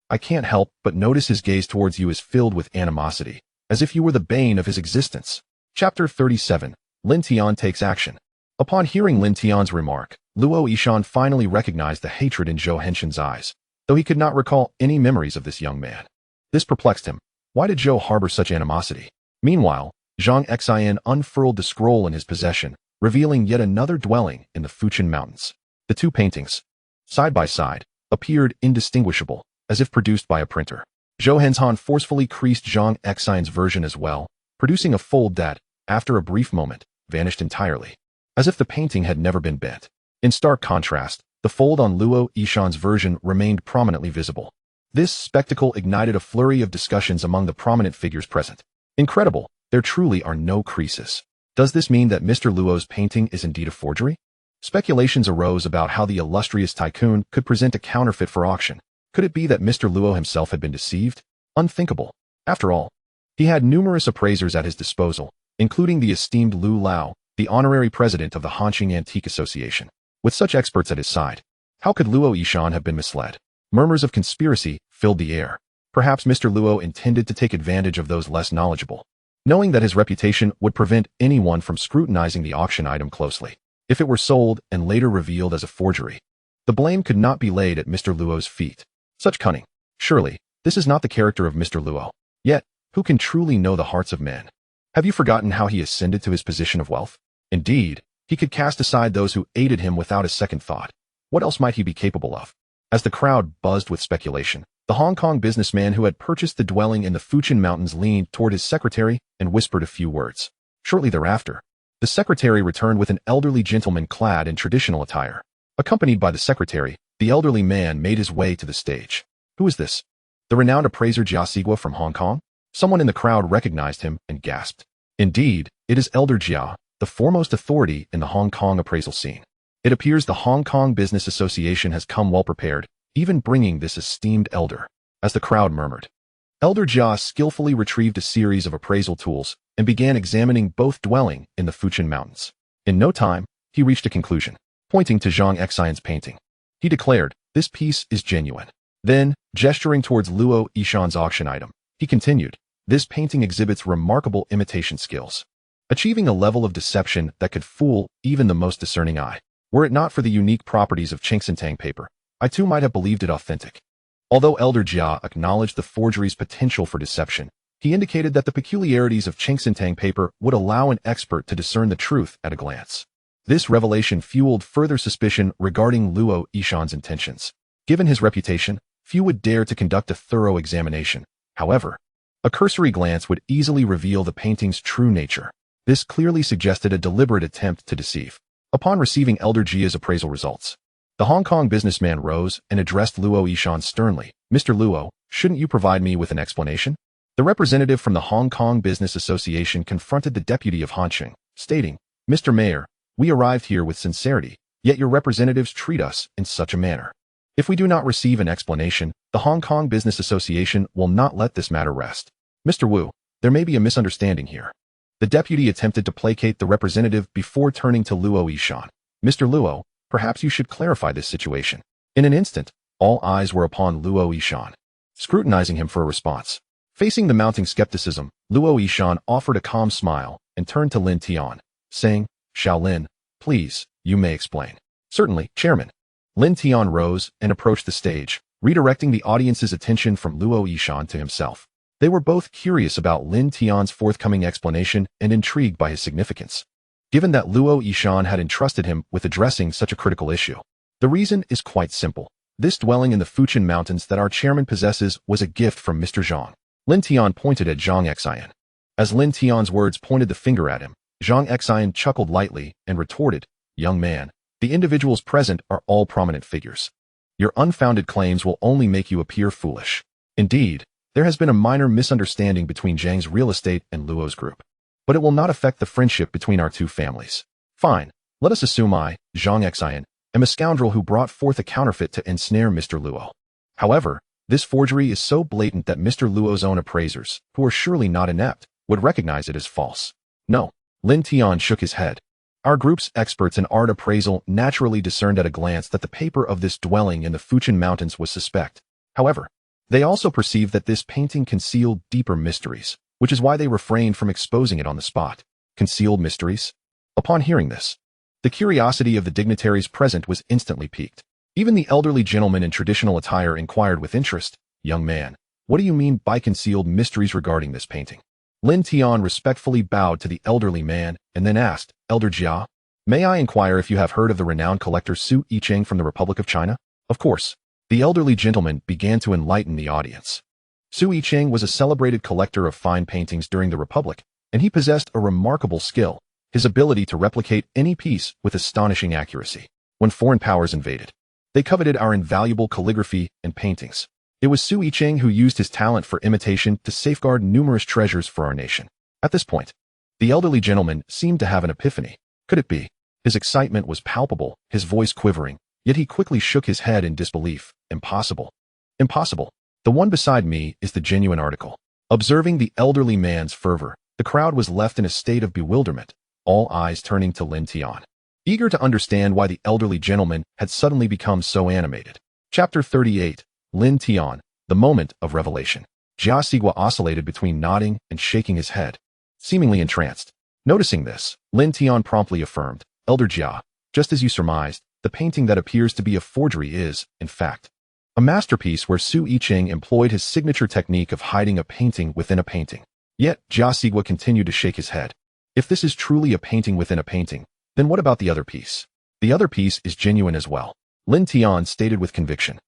I can't help but notice his gaze towards you is filled with animosity, as if you were the bane of his existence. Chapter 37. Lin Tian takes action. Upon hearing Lin Tian's remark, Luo Yishan finally recognized the hatred in Zhou Henshin's eyes, though he could not recall any memories of this young man. This perplexed him. Why did Zhou harbor such animosity? Meanwhile, Zhang Xian unfurled the scroll in his possession, revealing yet another dwelling in the Fuchin Mountains. The two paintings, side by side, appeared indistinguishable, as if produced by a printer. Zhou Henshan forcefully creased Zhang Xian's version as well, producing a fold that, after a brief moment, vanished entirely, as if the painting had never been bent. In stark contrast, the fold on Luo Yishan's version remained prominently visible. This spectacle ignited a flurry of discussions among the prominent figures present. Incredible, there truly are no creases. Does this mean that Mr. Luo's painting is indeed a forgery? Speculations arose about how the illustrious tycoon could present a counterfeit for auction. Could it be that Mr. Luo himself had been deceived? Unthinkable. After all, he had numerous appraisers at his disposal, including the esteemed Lu Lao, the honorary president of the Hanqing Antique Association. With such experts at his side, how could Luo Yishan have been misled? Murmurs of conspiracy filled the air. Perhaps Mr. Luo intended to take advantage of those less knowledgeable, knowing that his reputation would prevent anyone from scrutinizing the auction item closely. If it were sold and later revealed as a forgery, the blame could not be laid at Mr. Luo's feet. Such cunning. Surely, this is not the character of Mr. Luo. Yet, who can truly know the hearts of men? Have you forgotten how he ascended to his position of wealth? Indeed, he could cast aside those who aided him without a second thought. What else might he be capable of? As the crowd buzzed with speculation, the Hong Kong businessman who had purchased the dwelling in the Fuchin Mountains leaned toward his secretary and whispered a few words. Shortly thereafter, the secretary returned with an elderly gentleman clad in traditional attire. Accompanied by the secretary, the elderly man made his way to the stage. Who is this? The renowned appraiser Jia Sigua from Hong Kong? Someone in the crowd recognized him and gasped. Indeed, it is Elder Jia, the foremost authority in the Hong Kong appraisal scene. It appears the Hong Kong Business Association has come well prepared, even bringing this esteemed elder. As the crowd murmured, Elder Jia skillfully retrieved a series of appraisal tools and began examining both dwelling in the Fuchin Mountains. In no time, he reached a conclusion. Pointing to Zhang Xian's painting, he declared, this piece is genuine. Then, gesturing towards Luo Yishan's auction item, he continued, this painting exhibits remarkable imitation skills, achieving a level of deception that could fool even the most discerning eye. Were it not for the unique properties of Qingxintang paper, I too might have believed it authentic. Although Elder Jia acknowledged the forgery's potential for deception, he indicated that the peculiarities of Qingxintang paper would allow an expert to discern the truth at a glance. This revelation fueled further suspicion regarding Luo Yishan's intentions. Given his reputation, few would dare to conduct a thorough examination. However, a cursory glance would easily reveal the painting's true nature. This clearly suggested a deliberate attempt to deceive. Upon receiving Elder Jia's appraisal results, the Hong Kong businessman rose and addressed Luo Yishan sternly. Mr. Luo, shouldn't you provide me with an explanation? The representative from the Hong Kong Business Association confronted the deputy of Hanqing, stating, Mr. Mayor, we arrived here with sincerity, yet your representatives treat us in such a manner. If we do not receive an explanation, the Hong Kong Business Association will not let this matter rest. Mr. Wu, there may be a misunderstanding here. The deputy attempted to placate the representative before turning to Luo Yishan. Mr. Luo, perhaps you should clarify this situation. In an instant, all eyes were upon Luo Yishan, scrutinizing him for a response. Facing the mounting skepticism, Luo Yishan offered a calm smile and turned to Lin Tian, saying, Shaolin, please, you may explain. Certainly, Chairman. Lin Tian rose and approached the stage, redirecting the audience's attention from Luo Yishan to himself. They were both curious about Lin Tian's forthcoming explanation and intrigued by his significance. Given that Luo Yishan had entrusted him with addressing such a critical issue, the reason is quite simple. This dwelling in the Fuchin Mountains that our chairman possesses was a gift from Mr. Zhang. Lin Tian pointed at Zhang Xian. As Lin Tian's words pointed the finger at him, Zhang Xian chuckled lightly and retorted, "Young man, the individuals present are all prominent figures. Your unfounded claims will only make you appear foolish. Indeed, there has been a minor misunderstanding between Zhang's real estate and Luo's group. But it will not affect the friendship between our two families. Fine, let us assume I, Zhang Xian, am a scoundrel who brought forth a counterfeit to ensnare Mr. Luo. However, this forgery is so blatant that Mr. Luo's own appraisers, who are surely not inept, would recognize it as false." "No." Lin Tian shook his head. "Our group's experts in art appraisal naturally discerned at a glance that the paper of this dwelling in the Fuchin Mountains was suspect. However, they also perceived that this painting concealed deeper mysteries, which is why they refrained from exposing it on the spot." Concealed mysteries? Upon hearing this, the curiosity of the dignitaries present was instantly piqued. Even the elderly gentleman in traditional attire inquired with interest, "Young man, what do you mean by concealed mysteries regarding this painting?" Lin Tian respectfully bowed to the elderly man and then asked, "Elder Jia, may I inquire if you have heard of the renowned collector Su Yicheng from the Republic of China?" Of course. The elderly gentleman began to enlighten the audience. Su Yicheng was a celebrated collector of fine paintings during the Republic, and he possessed a remarkable skill, his ability to replicate any piece with astonishing accuracy. When foreign powers invaded, they coveted our invaluable calligraphy and paintings. It was Su Yicheng who used his talent for imitation to safeguard numerous treasures for our nation. At this point, the elderly gentleman seemed to have an epiphany. Could it be? His excitement was palpable, his voice quivering, yet he quickly shook his head in disbelief. "Impossible. Impossible. The one beside me is the genuine article." Observing the elderly man's fervor, the crowd was left in a state of bewilderment, all eyes turning to Lin Tian, eager to understand why the elderly gentleman had suddenly become so animated. Chapter 38. Lin Tian, the moment of revelation. Jia Sigua oscillated between nodding and shaking his head, seemingly entranced. Noticing this, Lin Tian promptly affirmed, "Elder Jia, just as you surmised, the painting that appears to be a forgery is, in fact, a masterpiece where Su Yicheng employed his signature technique of hiding a painting within a painting." Yet, Jia Sigua continued to shake his head. "If this is truly a painting within a painting, then what about the other piece?" "The other piece is genuine as well," Lin Tian stated with conviction.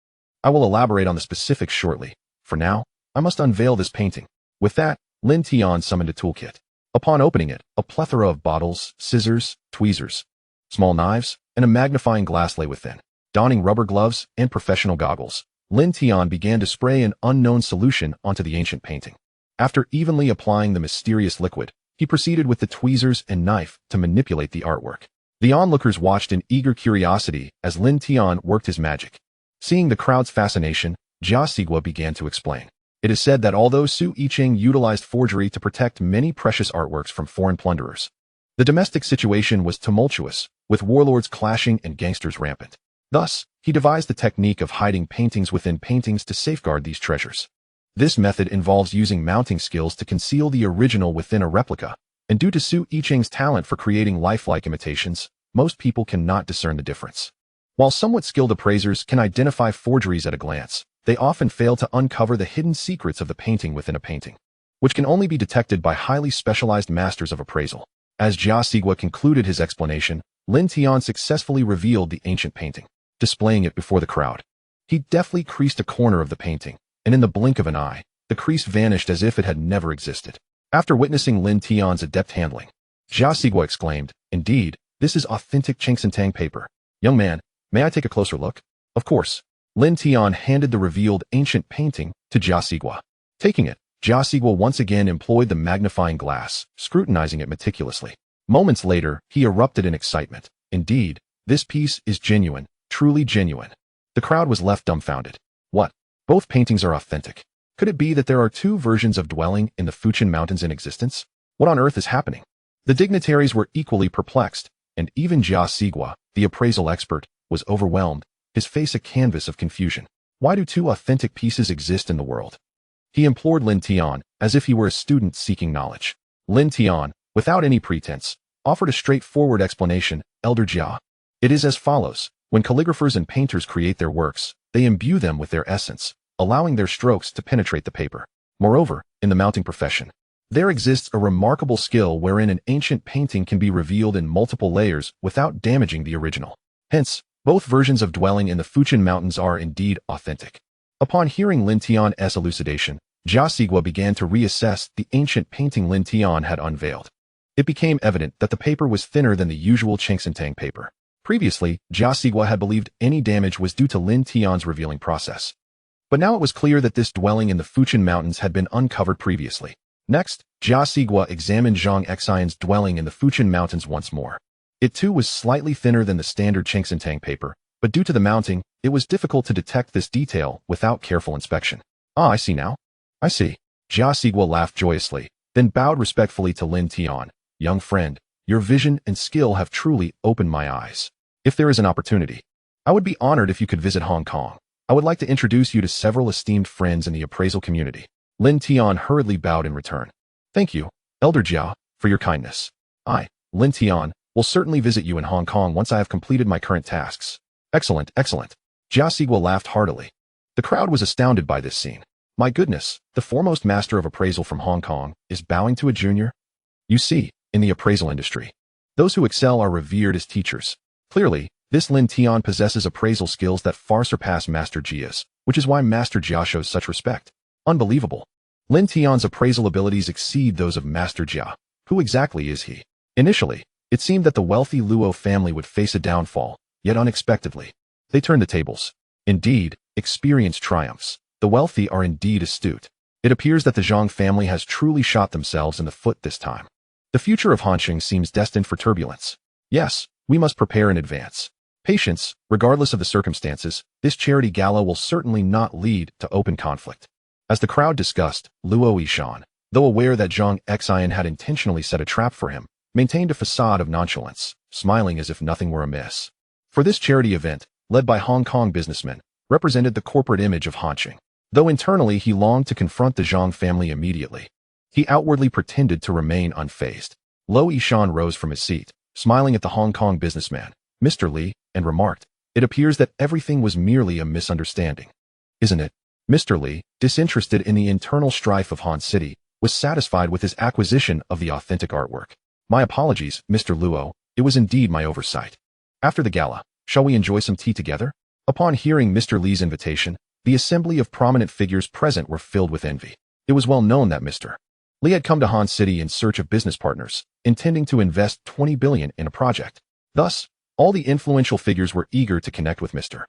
"I will elaborate on the specifics shortly. For now, I must unveil this painting." With that, Lin Tian summoned a toolkit. Upon opening it, a plethora of bottles, scissors, tweezers, small knives, and a magnifying glass lay within. Donning rubber gloves and professional goggles, Lin Tian began to spray an unknown solution onto the ancient painting. After evenly applying the mysterious liquid, he proceeded with the tweezers and knife to manipulate the artwork. The onlookers watched in eager curiosity as Lin Tian worked his magic. Seeing the crowd's fascination, Jia Sigua began to explain. "It is said that although Su Yicheng utilized forgery to protect many precious artworks from foreign plunderers, the domestic situation was tumultuous, with warlords clashing and gangsters rampant. Thus, he devised the technique of hiding paintings within paintings to safeguard these treasures. This method involves using mounting skills to conceal the original within a replica, and due to Su Yicheng's talent for creating lifelike imitations, most people cannot discern the difference. While somewhat skilled appraisers can identify forgeries at a glance, they often fail to uncover the hidden secrets of the painting within a painting, which can only be detected by highly specialized masters of appraisal." As Jia Sigua concluded his explanation, Lin Tian successfully revealed the ancient painting, displaying it before the crowd. He deftly creased a corner of the painting, and in the blink of an eye, the crease vanished as if it had never existed. After witnessing Lin Tian's adept handling, Jia Sigua exclaimed, "Indeed, this is authentic Chengsantang paper. Young man, may I take a closer look?" Of course. Lin Tian handed the revealed ancient painting to Jia Sigua. Taking it, Jia Sigua once again employed the magnifying glass, scrutinizing it meticulously. Moments later, he erupted in excitement. "Indeed, this piece is genuine, truly genuine." The crowd was left dumbfounded. What? Both paintings are authentic. Could it be that there are two versions of dwelling in the Fuchin Mountains in existence? What on earth is happening? The dignitaries were equally perplexed, and even Jia Sigua, the appraisal expert, was overwhelmed, his face a canvas of confusion. Why do two authentic pieces exist in the world? He implored Lin Tian, as if he were a student seeking knowledge. Lin Tian, without any pretense, offered a straightforward explanation. "Elder Jia, it is as follows. When calligraphers and painters create their works, they imbue them with their essence, allowing their strokes to penetrate the paper. Moreover, in the mounting profession, there exists a remarkable skill wherein an ancient painting can be revealed in multiple layers without damaging the original. Hence, Both versions of dwelling in the Fuchin Mountains are indeed authentic. Upon hearing Lin Tian's elucidation, Jia Sigua began to reassess the ancient painting Lin Tian had unveiled. It became evident that the paper was thinner than the usual Chengxintang paper. Previously, Jia Sigua had believed any damage was due to Lin Tian's revealing process. But now it was clear that this dwelling in the Fuchin Mountains had been uncovered previously. Next, Jia Sigua examined Zhang Xian's dwelling in the Fuchin Mountains once more. It too was slightly thinner than the standard Chengxintang paper, but due to the mounting, it was difficult to detect this detail without careful inspection. Ah, I see now. I see. Jia Sigua laughed joyously, then bowed respectfully to Lin Tian. Young friend, your vision and skill have truly opened my eyes. If there is an opportunity, I would be honored if you could visit Hong Kong. I would like to introduce you to several esteemed friends in the appraisal community. Lin Tian hurriedly bowed in return. Thank you, Elder Jia, for your kindness. I, Lin Tian, will certainly visit you in Hong Kong once I have completed my current tasks. Excellent, excellent. Jia Sigua laughed heartily. The crowd was astounded by this scene. My goodness, the foremost master of appraisal from Hong Kong is bowing to a junior? You see, in the appraisal industry, those who excel are revered as teachers. Clearly, this Lin Tian possesses appraisal skills that far surpass Master Jia's, which is why Master Jia shows such respect. Unbelievable. Lin Tian's appraisal abilities exceed those of Master Jia. Who exactly is he? Initially, it seemed that the wealthy Luo family would face a downfall, yet unexpectedly, they turned the tables. Indeed, experience triumphs. The wealthy are indeed astute. It appears that the Zhang family has truly shot themselves in the foot this time. The future of Hanqing seems destined for turbulence. Yes, we must prepare in advance. Patience, regardless of the circumstances, this charity gala will certainly not lead to open conflict. As the crowd discussed, Luo Yishan, though aware that Zhang Xian had intentionally set a trap for him, maintained a facade of nonchalance, smiling as if nothing were amiss. For this charity event, led by Hong Kong businessmen, represented the corporate image of Hanqing. Though internally he longed to confront the Zhang family immediately, he outwardly pretended to remain unfazed. Luo Yishan rose from his seat, smiling at the Hong Kong businessman, Mr. Li, and remarked, "It appears that everything was merely a misunderstanding. Isn't it?" Mr. Li, disinterested in the internal strife of Han City, was satisfied with his acquisition of the authentic artwork. My apologies, Mr. Luo, it was indeed my oversight. After the gala, shall we enjoy some tea together? Upon hearing Mr. Li's invitation, the assembly of prominent figures present were filled with envy. It was well known that Mr. Li had come to Han City in search of business partners, intending to invest 20 billion in a project. Thus, all the influential figures were eager to connect with Mr.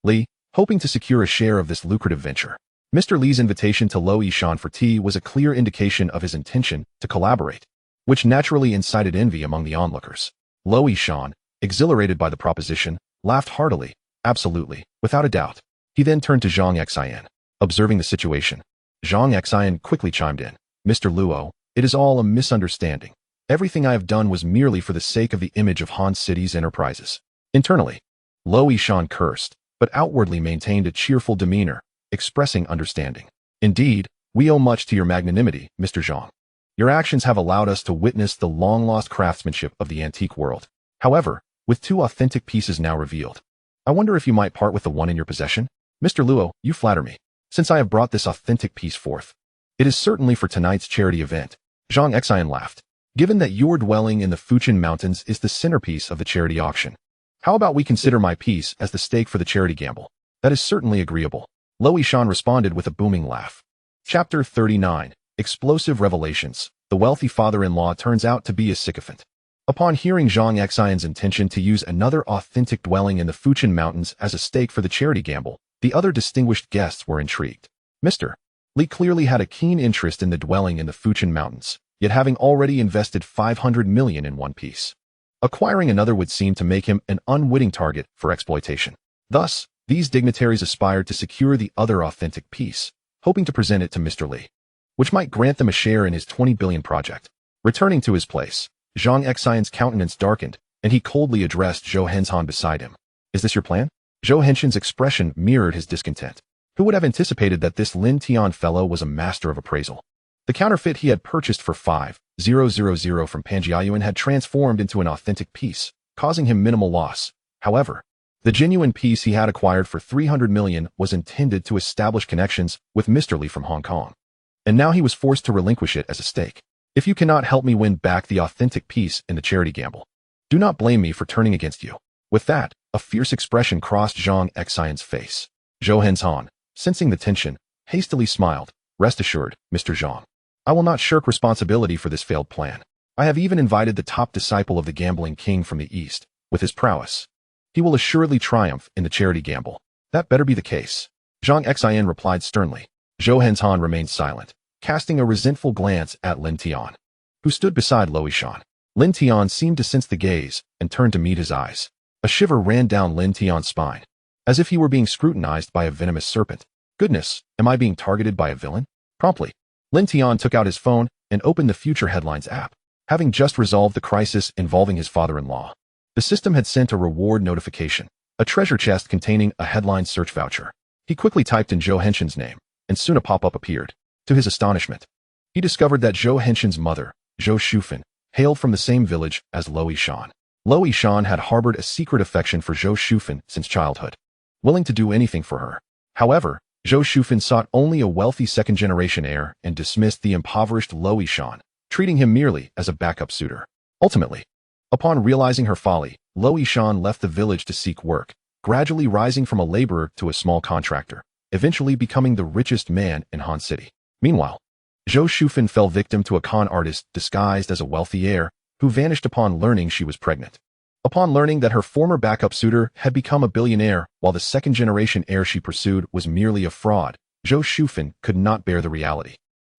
Li, hoping to secure a share of this lucrative venture. Mr. Li's invitation to Luo Yishan for tea was a clear indication of his intention to collaborate, which naturally incited envy among the onlookers. Luo Yishan, exhilarated by the proposition, laughed heartily. Absolutely, without a doubt. He then turned to Zhang Xian. Observing the situation, Zhang Xian quickly chimed in. Mr. Luo, it is all a misunderstanding. Everything I have done was merely for the sake of the image of Han City's enterprises. Internally, Luo Yishan cursed, but outwardly maintained a cheerful demeanor, expressing understanding. Indeed, we owe much to your magnanimity, Mr. Zhang. Your actions have allowed us to witness the long-lost craftsmanship of the antique world. However, with 2 authentic pieces now revealed, I wonder if you might part with the one in your possession? Mr. Luo, you flatter me. Since I have brought this authentic piece forth, it is certainly for tonight's charity event. Zhang Xian laughed. Given that your dwelling in the Fuchin Mountains is the centerpiece of the charity auction, how about we consider my piece as the stake for the charity gamble? That is certainly agreeable. Luo Yishan responded with a booming laugh. Chapter 39. Explosive Revelations. The wealthy father-in-law turns out to be a sycophant. Upon hearing Zhang Xian's intention to use another authentic dwelling in the Fuchin Mountains as a stake for the charity gamble, the other distinguished guests were intrigued. Mr. Li clearly had a keen interest in the dwelling in the Fuchin Mountains, yet having already invested 500 million in one piece, acquiring another would seem to make him an unwitting target for exploitation. Thus, these dignitaries aspired to secure the other authentic piece, hoping to present it to Mr. Li, which might grant them a share in his 20 billion project. Returning to his place, Zhang Xian's countenance darkened, and he coldly addressed Zhou Henshan beside him. Is this your plan? Zhou Henshan's expression mirrored his discontent. Who would have anticipated that this Lin Tian fellow was a master of appraisal? The counterfeit he had purchased for 5,000 from Panjiayuan had transformed into an authentic piece, causing him minimal loss. However, the genuine piece he had acquired for 300 million was intended to establish connections with Mr. Li from Hong Kong. And now he was forced to relinquish it as a stake. If you cannot help me win back the authentic piece in the charity gamble, do not blame me for turning against you. With that, A fierce expression crossed Zhang Xian's face. Zhou Henzhan, sensing the tension, hastily smiled. Rest assured, Mr. Zhang. I will not shirk responsibility for this failed plan. I have even invited the top disciple of the gambling king from the east, with his prowess. He will assuredly triumph in the charity gamble. That better be the case. Zhang Xian replied sternly. Zhou Henzhan remained silent, casting a resentful glance at Lin Tian, who stood beside Lo Yishan. Lin Tian seemed to sense the gaze and turned to meet his eyes. A shiver ran down Lin Tian's spine, as if he were being scrutinized by a venomous serpent. Goodness, am I being targeted by a villain? Promptly, Lin Tian took out his phone and opened the Future Headlines app. Having just resolved the crisis involving his father-in-law, the system had sent a reward notification, a treasure chest containing a headline search voucher. He quickly typed in Zhou Henshan's name, and soon a pop-up appeared. To his astonishment, he discovered that Zhou Henshan's mother, Zhou Shufan, hailed from the same village as Lo Yishan. Lo Yishan had harbored a secret affection for Zhou Shufan since childhood, willing to do anything for her. However, Zhou Shufan sought only a wealthy second-generation heir and dismissed the impoverished Lo Yishan, treating him merely as a backup suitor. Ultimately, upon realizing her folly, Lo Yishan left the village to seek work, gradually rising from a laborer to a small contractor, eventually becoming the richest man in Han City. Meanwhile, Zhou Shufan fell victim to a con artist disguised as a wealthy heir who vanished upon learning she was pregnant. Upon learning that her former backup suitor had become a billionaire while the second-generation heir she pursued was merely a fraud, Zhou Shufan could not bear the reality.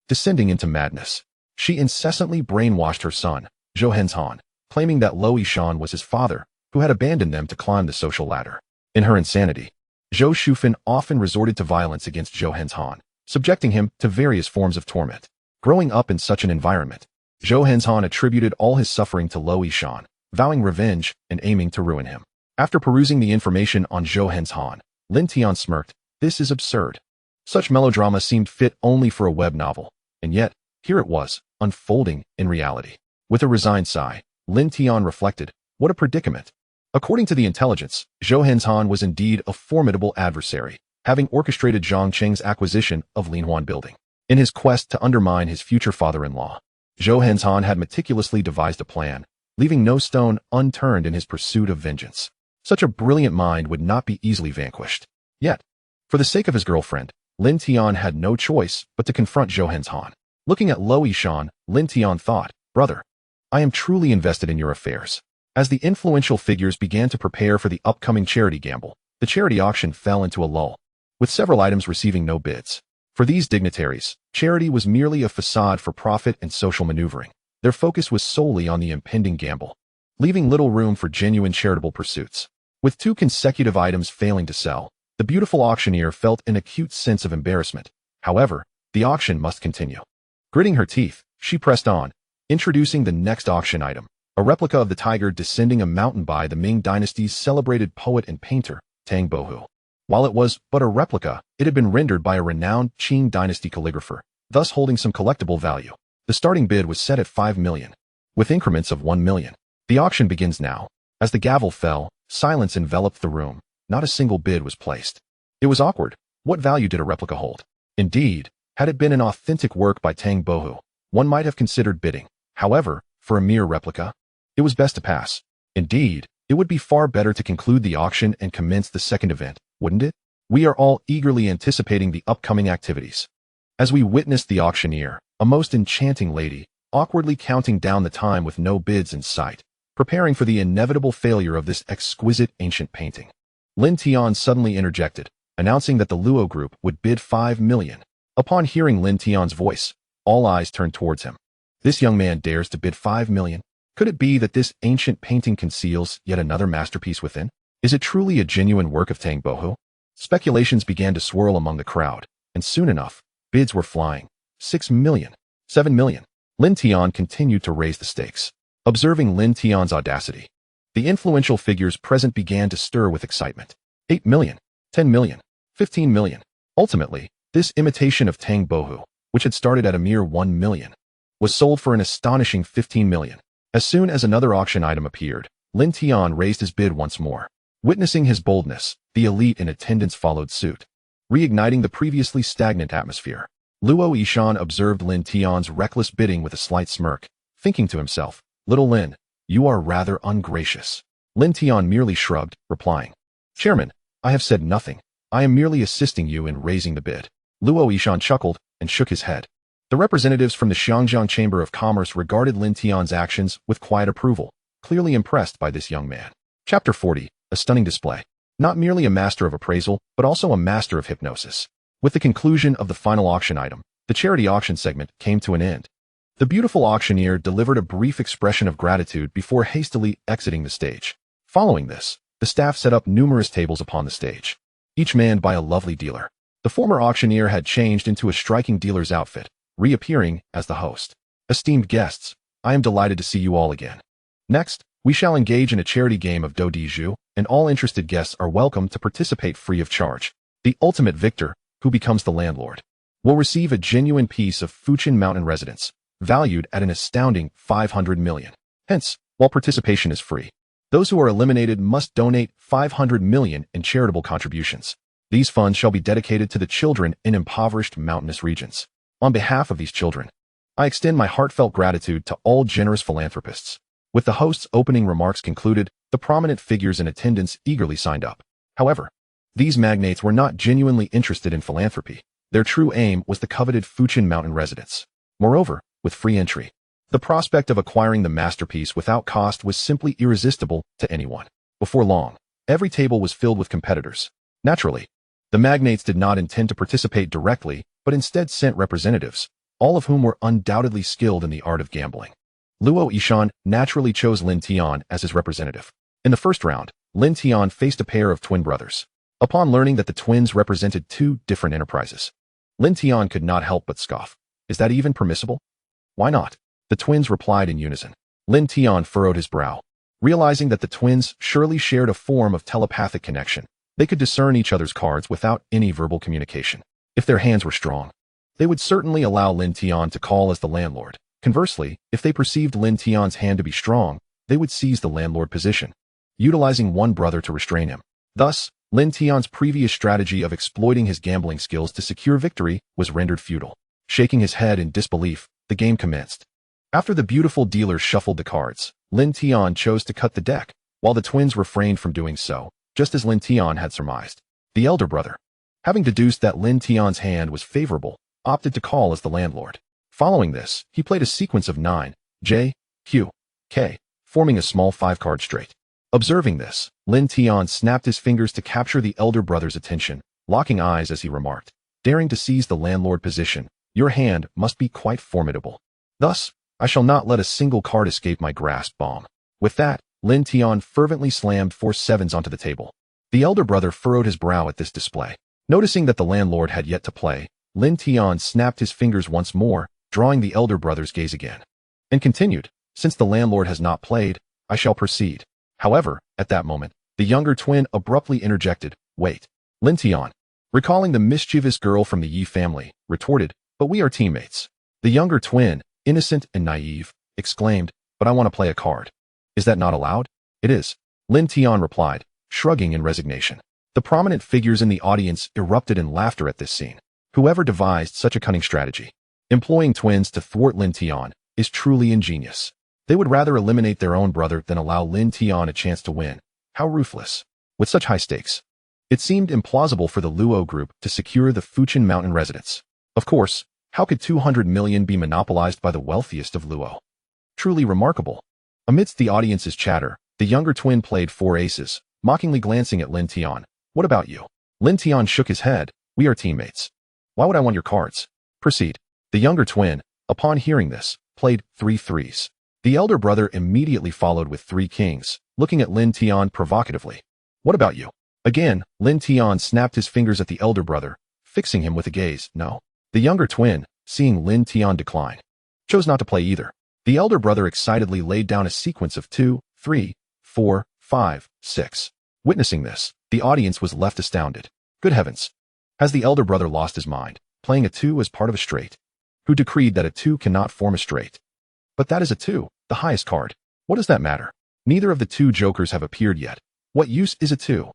Descending into madness, she incessantly brainwashed her son, Zhou Henzhan, claiming that Lo Yishan was his father, who had abandoned them to climb the social ladder. In her insanity, Zhou Shufan often resorted to violence against Zhou Henzhan, subjecting him to various forms of torment. Growing up in such an environment, Zhou Henzhan attributed all his suffering to Lo Yishan, vowing revenge and aiming to ruin him. After perusing the information on Zhou Henzhan, Lin Tian smirked. This is absurd. Such melodrama seemed fit only for a web novel, and yet, here it was, unfolding in reality. With a resigned sigh, Lin Tian reflected, what a predicament. According to the intelligence, Zhou Henzhan was indeed a formidable adversary, having orchestrated Zhang Cheng's acquisition of Linhuan Building. In his quest to undermine his future father-in-law, Zhou Henzhan had meticulously devised a plan, leaving no stone unturned in his pursuit of vengeance. Such a brilliant mind would not be easily vanquished. Yet, for the sake of his girlfriend, Lin Tian had no choice but to confront Zhou Henzhan. Looking at Lo Yishan, Lin Tian thought, brother, I am truly invested in your affairs. As the influential figures began to prepare for the upcoming charity gamble, the charity auction fell into a lull, with several items receiving no bids. For these dignitaries, charity was merely a facade for profit and social maneuvering. Their focus was solely on the impending gamble, leaving little room for genuine charitable pursuits. With 2 consecutive items failing to sell, the beautiful auctioneer felt an acute sense of embarrassment. However, the auction must continue. Gritting her teeth, she pressed on, introducing the next auction item, a replica of the tiger descending a mountain by the Ming Dynasty's celebrated poet and painter, Tang Bohu. While it was but a replica, it had been rendered by a renowned Qing Dynasty calligrapher, thus holding some collectible value. The starting bid was set at 5 million, with increments of 1 million. The auction begins now. As the gavel fell, silence enveloped the room. Not a single bid was placed. It was awkward. What value did a replica hold? Indeed, had it been an authentic work by Tang Bohu, one might have considered bidding. However, for a mere replica, it was best to pass. Indeed, it would be far better to conclude the auction and commence the second event, wouldn't it? We are all eagerly anticipating the upcoming activities. As we witnessed the auctioneer, a most enchanting lady, awkwardly counting down the time with no bids in sight, preparing for the inevitable failure of this exquisite ancient painting. Lin Tian suddenly interjected, announcing that the Luo group would bid 5 million. Upon hearing Lin Tian's voice, all eyes turned towards him. This young man dares to bid 5 million? Could it be that this ancient painting conceals yet another masterpiece within? Is it truly a genuine work of Tang Bohu? Speculations began to swirl among the crowd, and soon enough, bids were flying. 6 million, 7 million. Lin Tian continued to raise the stakes. Observing Lin Tian's audacity, the influential figures present began to stir with excitement. 8 million, 10 million, 15 million. Ultimately, this imitation of Tang Bohu, which had started at a mere 1 million, was sold for an astonishing 15 million. As soon as another auction item appeared, Lin Tian raised his bid once more. Witnessing his boldness, the elite in attendance followed suit, reigniting the previously stagnant atmosphere. Luo Yishan observed Lin Tian's reckless bidding with a slight smirk, thinking to himself, Little Lin, you are rather ungracious. Lin Tian merely shrugged, replying, Chairman, I have said nothing. I am merely assisting you in raising the bid. Luo Yishan chuckled and shook his head. The representatives from the Xiangjiang Chamber of Commerce regarded Lin Tian's actions with quiet approval, clearly impressed by this young man. Chapter 40, a stunning display. Not merely a master of appraisal, but also a master of hypnosis. With the conclusion of the final auction item, the charity auction segment came to an end. The beautiful auctioneer delivered a brief expression of gratitude before hastily exiting the stage. Following this, the staff set up numerous tables upon the stage, each manned by a lovely dealer. The former auctioneer had changed into a striking dealer's outfit, reappearing as the host. Esteemed guests, I am delighted to see you all again. Next, we shall engage in a charity game of Do Di Zhu, and all interested guests are welcome to participate free of charge. The ultimate victor, who becomes the landlord, will receive a genuine piece of Fuchin Mountain residence, valued at an astounding 500 million. Hence, while participation is free, those who are eliminated must donate 500 million in charitable contributions. These funds shall be dedicated to the children in impoverished mountainous regions. On behalf of these children, I extend my heartfelt gratitude to all generous philanthropists. With the host's opening remarks concluded, the prominent figures in attendance eagerly signed up. However, these magnates were not genuinely interested in philanthropy. Their true aim was the coveted Fuchin Mountain residence. Moreover, with free entry, the prospect of acquiring the masterpiece without cost was simply irresistible to anyone. Before long, every table was filled with competitors. Naturally, the magnates did not intend to participate directly, but instead sent representatives, all of whom were undoubtedly skilled in the art of gambling. Luo Yishan naturally chose Lin Tian as his representative. In the first round, Lin Tian faced a pair of twin brothers. Upon learning that the twins represented two different enterprises, Lin Tian could not help but scoff. Is that even permissible? Why not? The twins replied in unison. Lin Tian furrowed his brow. Realizing that the twins surely shared a form of telepathic connection, they could discern each other's cards without any verbal communication. If their hands were strong, they would certainly allow Lin Tian to call as the landlord. Conversely, if they perceived Lin Tian's hand to be strong, they would seize the landlord position, utilizing one brother to restrain him. Thus, Lin Tian's previous strategy of exploiting his gambling skills to secure victory was rendered futile. Shaking his head in disbelief, the game commenced. After the beautiful dealer shuffled the cards, Lin Tian chose to cut the deck, while the twins refrained from doing so, just as Lin Tian had surmised. The elder brother, having deduced that Lin Tian's hand was favorable, opted to call as the landlord. Following this, he played a sequence of 9, J, Q, K, forming a small 5-card straight. Observing this, Lin Tian snapped his fingers to capture the elder brother's attention, locking eyes as he remarked, daring to seize the landlord position, your hand must be quite formidable. Thus, I shall not let a single card escape my grasp. Bomb. With that, Lin Tian fervently slammed 4 sevens onto the table. The elder brother furrowed his brow at this display. Noticing that the landlord had yet to play, Lin Tian snapped his fingers once more, drawing the elder brother's gaze again, and continued, since the landlord has not played, I shall proceed. However, at that moment, the younger twin abruptly interjected, wait. Lin Tian, recalling the mischievous girl from the Yi family, retorted, but we are teammates. The younger twin, innocent and naive, exclaimed, but I want to play a card. Is that not allowed? It is. Lin Tian replied, shrugging in resignation. The prominent figures in the audience erupted in laughter at this scene. Whoever devised such a cunning strategy, employing twins to thwart Lin Tian, is truly ingenious. They would rather eliminate their own brother than allow Lin Tian a chance to win. How ruthless. With such high stakes, it seemed implausible for the Luo group to secure the Fuchin Mountain residence. Of course, how could 200 million be monopolized by the wealthiest of Luo? Truly remarkable. Amidst the audience's chatter, the younger twin played 4 aces, mockingly glancing at Lin Tian. What about you? Lin Tian shook his head. We are teammates. Why would I want your cards? Proceed. The younger twin, upon hearing this, played 3 threes. The elder brother immediately followed with 3 kings, looking at Lin Tian provocatively. What about you? Again, Lin Tian snapped his fingers at the elder brother, fixing him with a gaze. No. The younger twin, seeing Lin Tian decline, chose not to play either. The elder brother excitedly laid down a sequence of 2, 3, 4, 5, 6. Witnessing this, the audience was left astounded. Good heavens! Has the elder brother lost his mind, playing a 2 as part of a straight? Who decreed that a 2 cannot form a straight? But that is a 2, the highest card. What does that matter? Neither of the 2 jokers have appeared yet. What use is a 2?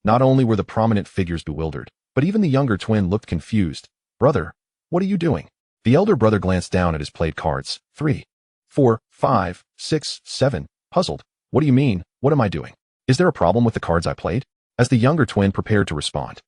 Not only were the prominent figures bewildered, but even the younger twin looked confused. Brother, what are you doing? The elder brother glanced down at his played cards. 3, 4, 5, 6, 7. Puzzled. What do you mean? What am I doing? Is there a problem with the cards I played? As the younger twin prepared to respond,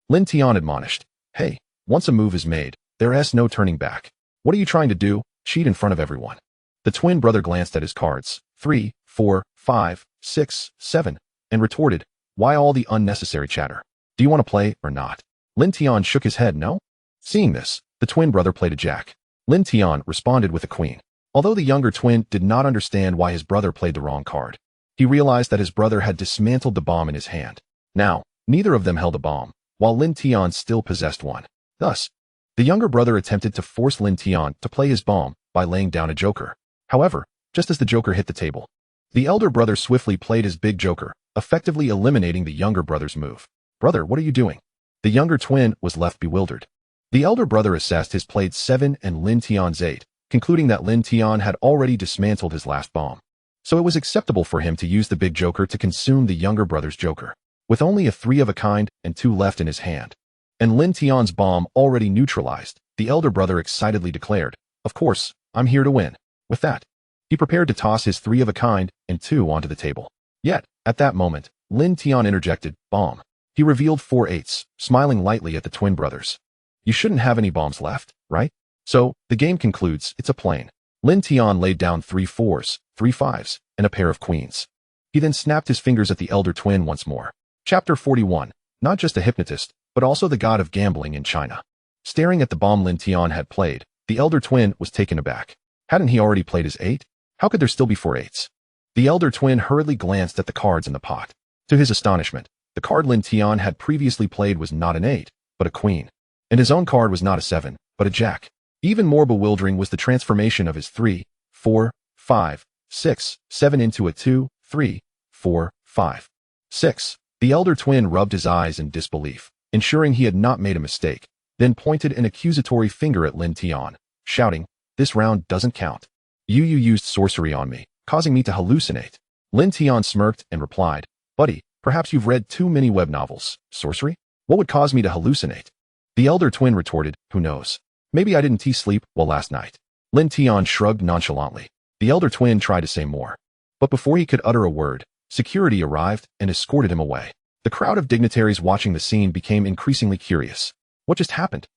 Lin Tian admonished, hey, once a move is made, there's no turning back. What are you trying to do? Cheat in front of everyone? The twin brother glanced at his cards, 3, 4, 5, 6, 7, and retorted, why all the unnecessary chatter? Do you want to play or not? Lin Tian shook his head no. Seeing this, the twin brother played a jack. Lin Tian responded with a queen. Although the younger twin did not understand why his brother played the wrong card, he realized that his brother had dismantled the bomb in his hand. Now, neither of them held a bomb, while Lin Tian still possessed one. Thus, the younger brother attempted to force Lin Tian to play his bomb by laying down a joker. However, just as the joker hit the table, the elder brother swiftly played his big joker, effectively eliminating the younger brother's move. Brother, what are you doing? The younger twin was left bewildered. The elder brother assessed his played 7 and Lin Tian's 8, concluding that Lin Tian had already dismantled his last bomb. So it was acceptable for him to use the big joker to consume the younger brother's joker. With only a 3 of a kind and 2 left in his hand, and Lin Tian's bomb already neutralized, the elder brother excitedly declared, of course, I'm here to win. With that, he prepared to toss his 3 of a kind and 2 onto the table. Yet, at that moment, Lin Tian interjected, bomb. He revealed 4 8s, smiling lightly at the twin brothers. You shouldn't have any bombs left, right? So, the game concludes, it's a plain. Lin Tian laid down 3 4s, 3 5s, and a pair of queens. He then snapped his fingers at the elder twin once more. Chapter 41. Not just a hypnotist, but also the god of gambling in China. Staring at the bomb Lin Tian had played, the elder twin was taken aback. Hadn't he already played his 8? How could there still be 4 8s? The elder twin hurriedly glanced at the cards in the pot. To his astonishment, the card Lin Tian had previously played was not an 8, but a queen. And his own card was not a 7, but a jack. Even more bewildering was the transformation of his 3, 4, 5, 6, 7 into a 2, 3, 4, 5, 6. The elder twin rubbed his eyes in disbelief, ensuring he had not made a mistake, then pointed an accusatory finger at Lin Tian, shouting, this round doesn't count. You used sorcery on me, causing me to hallucinate. Lin Tian smirked and replied, buddy, perhaps you've read too many web novels. Sorcery? What would cause me to hallucinate? The elder twin retorted, who knows? Maybe I didn't sleep well last night. Lin Tian shrugged nonchalantly. The elder twin tried to say more, but before he could utter a word, security arrived and escorted him away. The crowd of dignitaries watching the scene became increasingly curious. What just happened?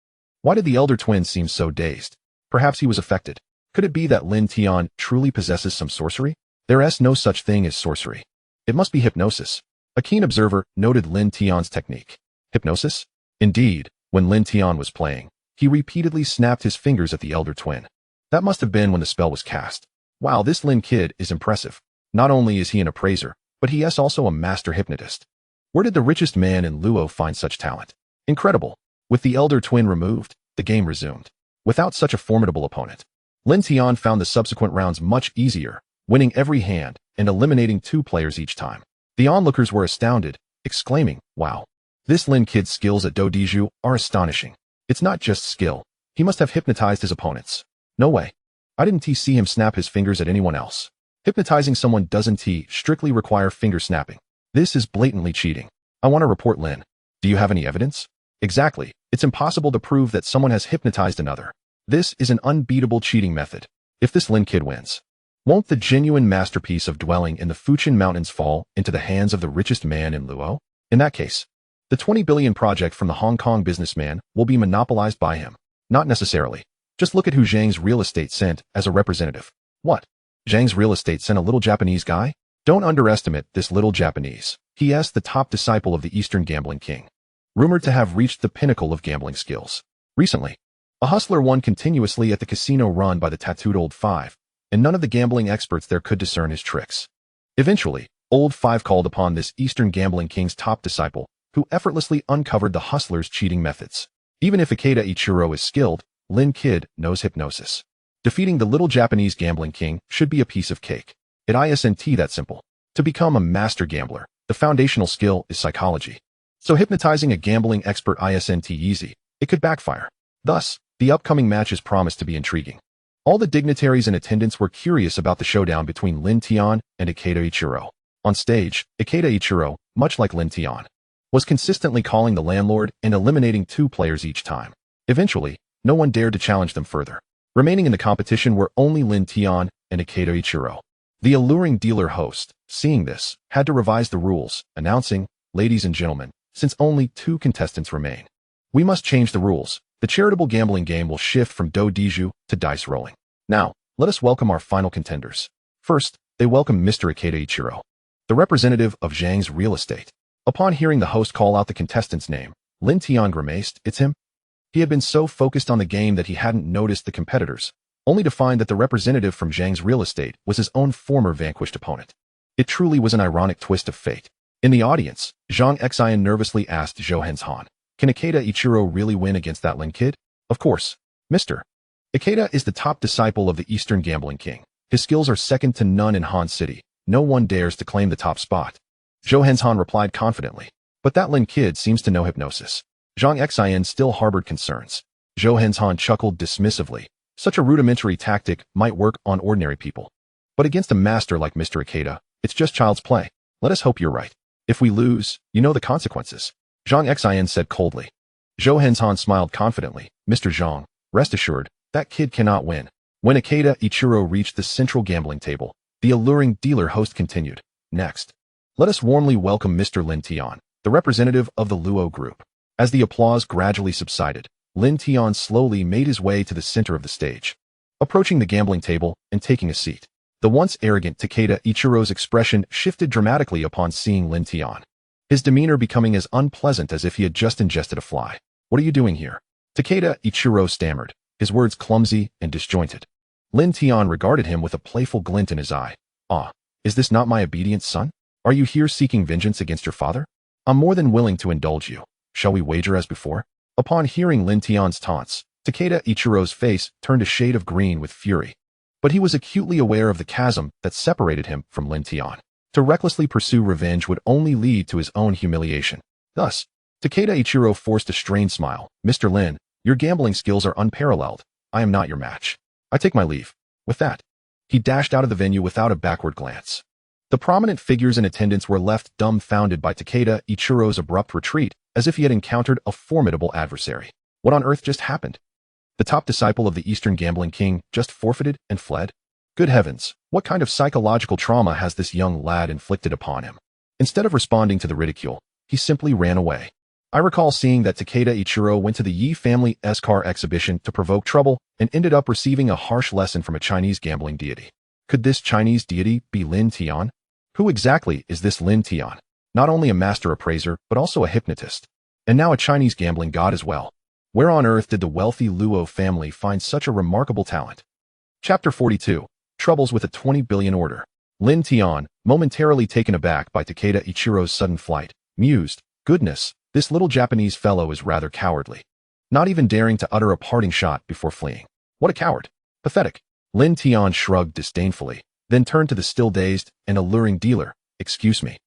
Why did the elder twin seem so dazed? Perhaps he was affected. Could it be that Lin Tian truly possesses some sorcery? There is no such thing as sorcery. It must be hypnosis. A keen observer noted Lin Tian's technique. Hypnosis? Indeed, when Lin Tian was playing, he repeatedly snapped his fingers at the elder twin. That must have been when the spell was cast. Wow, this Lin kid is impressive. Not only is he an appraiser, but he is also a master hypnotist. Where did the richest man in Luo find such talent? Incredible. With the elder twin removed, the game resumed. Without such a formidable opponent, Lin Tian found the subsequent rounds much easier, winning every hand and eliminating 2 players each time. The onlookers were astounded, exclaiming, wow. This Lin kid's skills at Dodiju are astonishing. It's not just skill. He must have hypnotized his opponents. No way. I didn't see him snap his fingers at anyone else. Hypnotizing someone doesn't strictly require finger snapping. This is blatantly cheating. I want to report Lin. Do you have any evidence? Exactly. It's impossible to prove that someone has hypnotized another. This is an unbeatable cheating method. If this Lin kid wins, won't the genuine masterpiece of dwelling in the Fuchin Mountains fall into the hands of the richest man in Luo? In that case, the 20 billion project from the Hong Kong businessman will be monopolized by him. Not necessarily. Just look at who Zhang's real estate sent as a representative. What? Zhang's real estate sent a little Japanese guy? Don't underestimate this little Japanese. He is the top disciple of the Eastern gambling king, rumored to have reached the pinnacle of gambling skills. Recently, a hustler won continuously at the casino run by the tattooed Old Five, and none of the gambling experts there could discern his tricks. Eventually, Old Five called upon this Eastern gambling king's top disciple, who effortlessly uncovered the hustler's cheating methods. Even if Ikeda Ichiro is skilled, Lin Kid knows hypnosis. Defeating the little Japanese gambling king should be a piece of cake. It isn't that simple. To become a master gambler, the foundational skill is psychology. So hypnotizing a gambling expert isn't easy. It could backfire. Thus, the upcoming match is promised to be intriguing. All the dignitaries in attendance were curious about the showdown between Lin Tian and Ikeda Ichiro. On stage, Ikeda Ichiro, much like Lin Tian, was consistently calling the landlord and eliminating 2 players each time. Eventually, no one dared to challenge them further. Remaining in the competition were only Lin Tian and Ikeda Ichiro. The alluring dealer host, seeing this, had to revise the rules, announcing, "Ladies and gentlemen, since only 2 contestants remain, we must change the rules. The charitable gambling game will shift from do diju to dice rolling. Now, let us welcome our final contenders." First, they welcomed Mr. Ikeda Ichiro, the representative of Zhang's real estate. Upon hearing the host call out the contestant's name, Lin Tian grimaced. "It's him?" He had been so focused on the game that he hadn't noticed the competitors, only to find that the representative from Zhang's real estate was his own former vanquished opponent. It truly was an ironic twist of fate. In the audience, Zhang Xian nervously asked Zhou Henshan, "Can Ikeda Ichiro really win against that Lin kid?" "Of course, Mr. Ikeda is the top disciple of the Eastern Gambling King. His skills are second to none in Han City. No one dares to claim the top spot." Zhou Henshan replied confidently. "But that Lin kid seems to know hypnosis." Zhang Xian still harbored concerns. Zhou Henshan chuckled dismissively. Such a rudimentary tactic might work on ordinary people, but against a master like Mr. Ikeda, it's just child's play. Let us hope you're right. If we lose, you know the consequences," Zhang Xian said coldly. Zhou Henshan smiled confidently. "Mr. Zhang, rest assured, that kid cannot win." When Ikeda Ichiro reached the central gambling table, the alluring dealer host continued, "Next, let us warmly welcome Mr. Lin Tian, the representative of the Luo group." As the applause gradually subsided, Lin Tian slowly made his way to the center of the stage, approaching the gambling table and taking a seat. The once arrogant Takeda Ichiro's expression shifted dramatically upon seeing Lin Tian, his demeanor becoming as unpleasant as if he had just ingested a fly. "What are you doing here?" Takeda Ichiro stammered, his words clumsy and disjointed. Lin Tian regarded him with a playful glint in his eye. "Ah, is this not my obedient son? Are you here seeking vengeance against your father? I'm more than willing to indulge you. Shall we wager as before?" Upon hearing Lin Tian's taunts, Takeda Ichiro's face turned a shade of green with fury. But he was acutely aware of the chasm that separated him from Lin Tian. To recklessly pursue revenge would only lead to his own humiliation. Thus, Takeda Ichiro forced a strained smile. "Mr. Lin, your gambling skills are unparalleled. I am not your match. I take my leave." With that, he dashed out of the venue without a backward glance. The prominent figures in attendance were left dumbfounded by Takeda Ichiro's abrupt retreat, as if he had encountered a formidable adversary. What on earth just happened? The top disciple of the Eastern Gambling King just forfeited and fled? Good heavens, what kind of psychological trauma has this young lad inflicted upon him? Instead of responding to the ridicule, he simply ran away. I recall seeing that Takeda Ichiro went to the Yi family car exhibition to provoke trouble and ended up receiving a harsh lesson from a Chinese gambling deity. Could this Chinese deity be Lin Tian? Who exactly is this Lin Tian? Not only a master appraiser, but also a hypnotist. And now a Chinese gambling god as well. Where on earth did the wealthy Luo family find such a remarkable talent? Chapter 42. Troubles with a 20 billion order. Lin Tian, momentarily taken aback by Takeda Ichiro's sudden flight, mused, "Goodness, this little Japanese fellow is rather cowardly. Not even daring to utter a parting shot before fleeing. What a coward. Pathetic." Lin Tian shrugged disdainfully, then turned to the still dazed and alluring dealer. "Excuse me.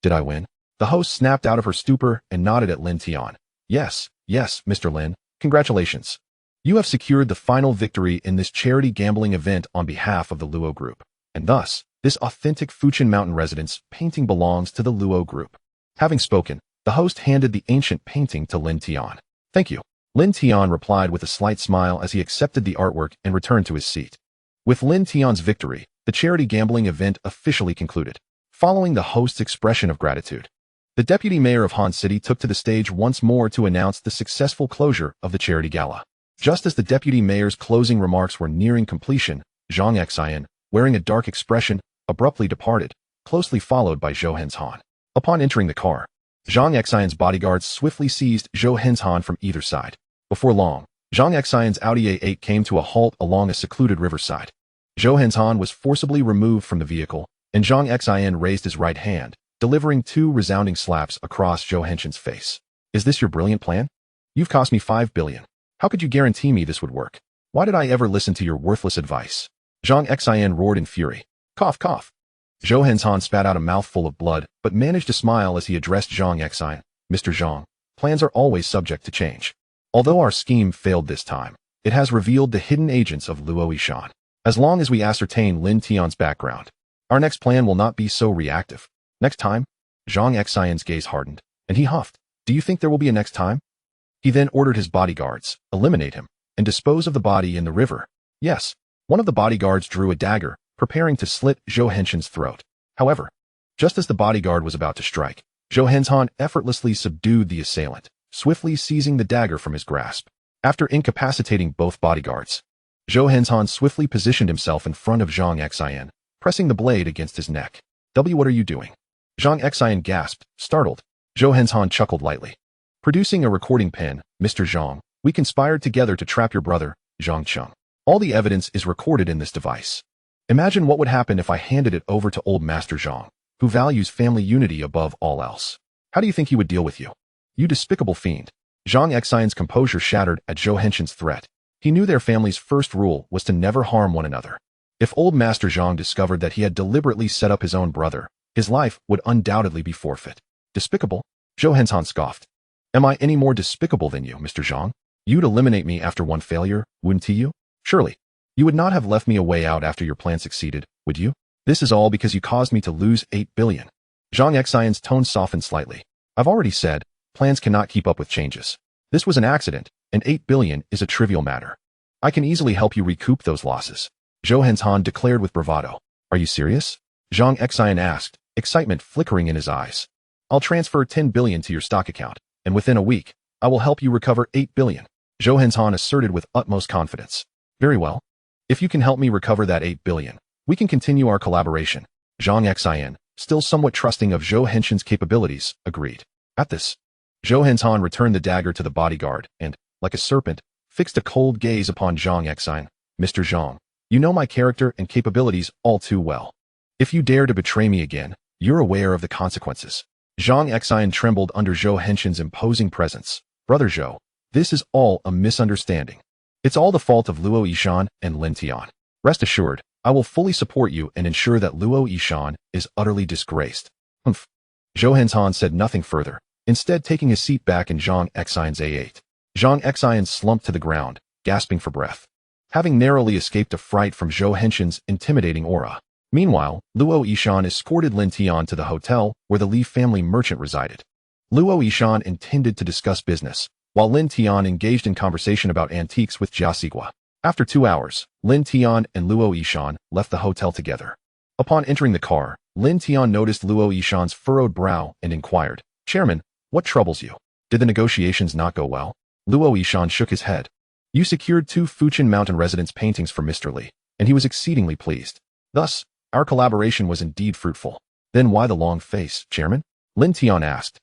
Did I win?" The host snapped out of her stupor and nodded at Lin Tian. Yes, Mr. Lin. Congratulations. You have secured the final victory in this charity gambling event on behalf of the Luo Group. And thus, this authentic Fuchin Mountain residence painting belongs to the Luo Group." Having spoken, the host handed the ancient painting to Lin Tian. "Thank you." Lin Tian replied with a slight smile as he accepted the artwork and returned to his seat. With Lin Tian's victory, the charity gambling event officially concluded. Following the host's expression of gratitude, the deputy mayor of Han City took to the stage once more to announce the successful closure of the charity gala. Just as the deputy mayor's closing remarks were nearing completion, Zhang Xian, wearing a dark expression, abruptly departed, closely followed by Zhou Henshan. Upon entering the car, Zhang Xian's bodyguards swiftly seized Zhou Henshan from either side. Before long, Zhang Xian's Audi A8 came to a halt along a secluded riverside. Zhou Henshan was forcibly removed from the vehicle, and Zhang Xian raised his right hand, delivering 2 resounding slaps across Zhou Henshan's face. "Is this your brilliant plan? You've cost me 5 billion. How could you guarantee me this would work? Why did I ever listen to your worthless advice?" Zhang Xian roared in fury. Cough, cough. Zhou Henshan spat out a mouthful of blood, but managed to smile as he addressed Zhang Xian. "Mr. Zhang, plans are always subject to change. Although our scheme failed this time, it has revealed the hidden agents of Luo Yishan. As long as we ascertain Lin Tian's background, our next plan will not be so reactive. Next time?" Zhang Xian's gaze hardened, and he huffed. "Do you think there will be a next time?" He then ordered his bodyguards, eliminate him, and dispose of the body in the river. Yes, one of the bodyguards drew a dagger, preparing to slit Zhou Henshan's throat. However, just as the bodyguard was about to strike, Zhou Henshan effortlessly subdued the assailant, swiftly seizing the dagger from his grasp. After incapacitating both bodyguards, Zhou Henshan swiftly positioned himself in front of Zhang Xian, pressing the blade against his neck. What are you doing?" Zhang Xian gasped, startled. Zhou Henshan chuckled lightly. "Producing a recording pen, Mr. Zhang. We conspired together to trap your brother, Zhang Cheng. All the evidence is recorded in this device. Imagine what would happen if I handed it over to old Master Zhang, who values family unity above all else. How do you think he would deal with you? You despicable fiend." Zhang Xian's composure shattered at Zhou Henshan's threat. He knew their family's first rule was to never harm one another. If old Master Zhang discovered that he had deliberately set up his own brother, his life would undoubtedly be forfeit. "Despicable?" Zhou Henshan scoffed. "Am I any more despicable than you, Mr. Zhang? You'd eliminate me after one failure, wouldn't you? Surely. You would not have left me a way out after your plan succeeded, would you? This is all because you caused me to lose 8 billion. Zhang Xian's tone softened slightly. "I've already said, plans cannot keep up with changes. This was an accident, and 8 billion is a trivial matter. I can easily help you recoup those losses," Zhou Henshan declared with bravado. "Are you serious?" Zhang Xian asked, excitement flickering in his eyes. "I'll transfer 10 billion to your stock account, and within a week, I will help you recover 8 billion. Zhou Henshan asserted with utmost confidence. "Very well. If you can help me recover that 8 billion, we can continue our collaboration." Zhang Xian, still somewhat trusting of Zhou Henshan's capabilities, agreed. At this, Zhou Henshan returned the dagger to the bodyguard and, like a serpent, fixed a cold gaze upon Zhang Xian. "Mr. Zhang, you know my character and capabilities all too well. If you dare to betray me again, you're aware of the consequences." Zhang Xian trembled under Zhou Henshan's imposing presence. "Brother Zhou, this is all a misunderstanding. It's all the fault of Luo Yishan and Lin Tian. Rest assured, I will fully support you and ensure that Luo Yishan is utterly disgraced." "Humph." Zhou Henshan said nothing further, instead taking his seat back in Zhang Xian's A8. Zhang Xian slumped to the ground, gasping for breath, having narrowly escaped a fright from Zhou Henshan's intimidating aura. Meanwhile, Luo Yishan escorted Lin Tian to the hotel where the Li family merchant resided. Luo Yishan intended to discuss business, while Lin Tian engaged in conversation about antiques with Jia Sigua. After 2 hours, Lin Tian and Luo Yishan left the hotel together. Upon entering the car, Lin Tian noticed Luo Yishan's furrowed brow and inquired, "Chairman, what troubles you? Did the negotiations not go well?" Luo Yishan shook his head. "You secured 2 Fuchin Mountain residence paintings for Mr. Li, and he was exceedingly pleased. Thus, our collaboration was indeed fruitful." "Then why the long face, Chairman?" Lin Tian asked.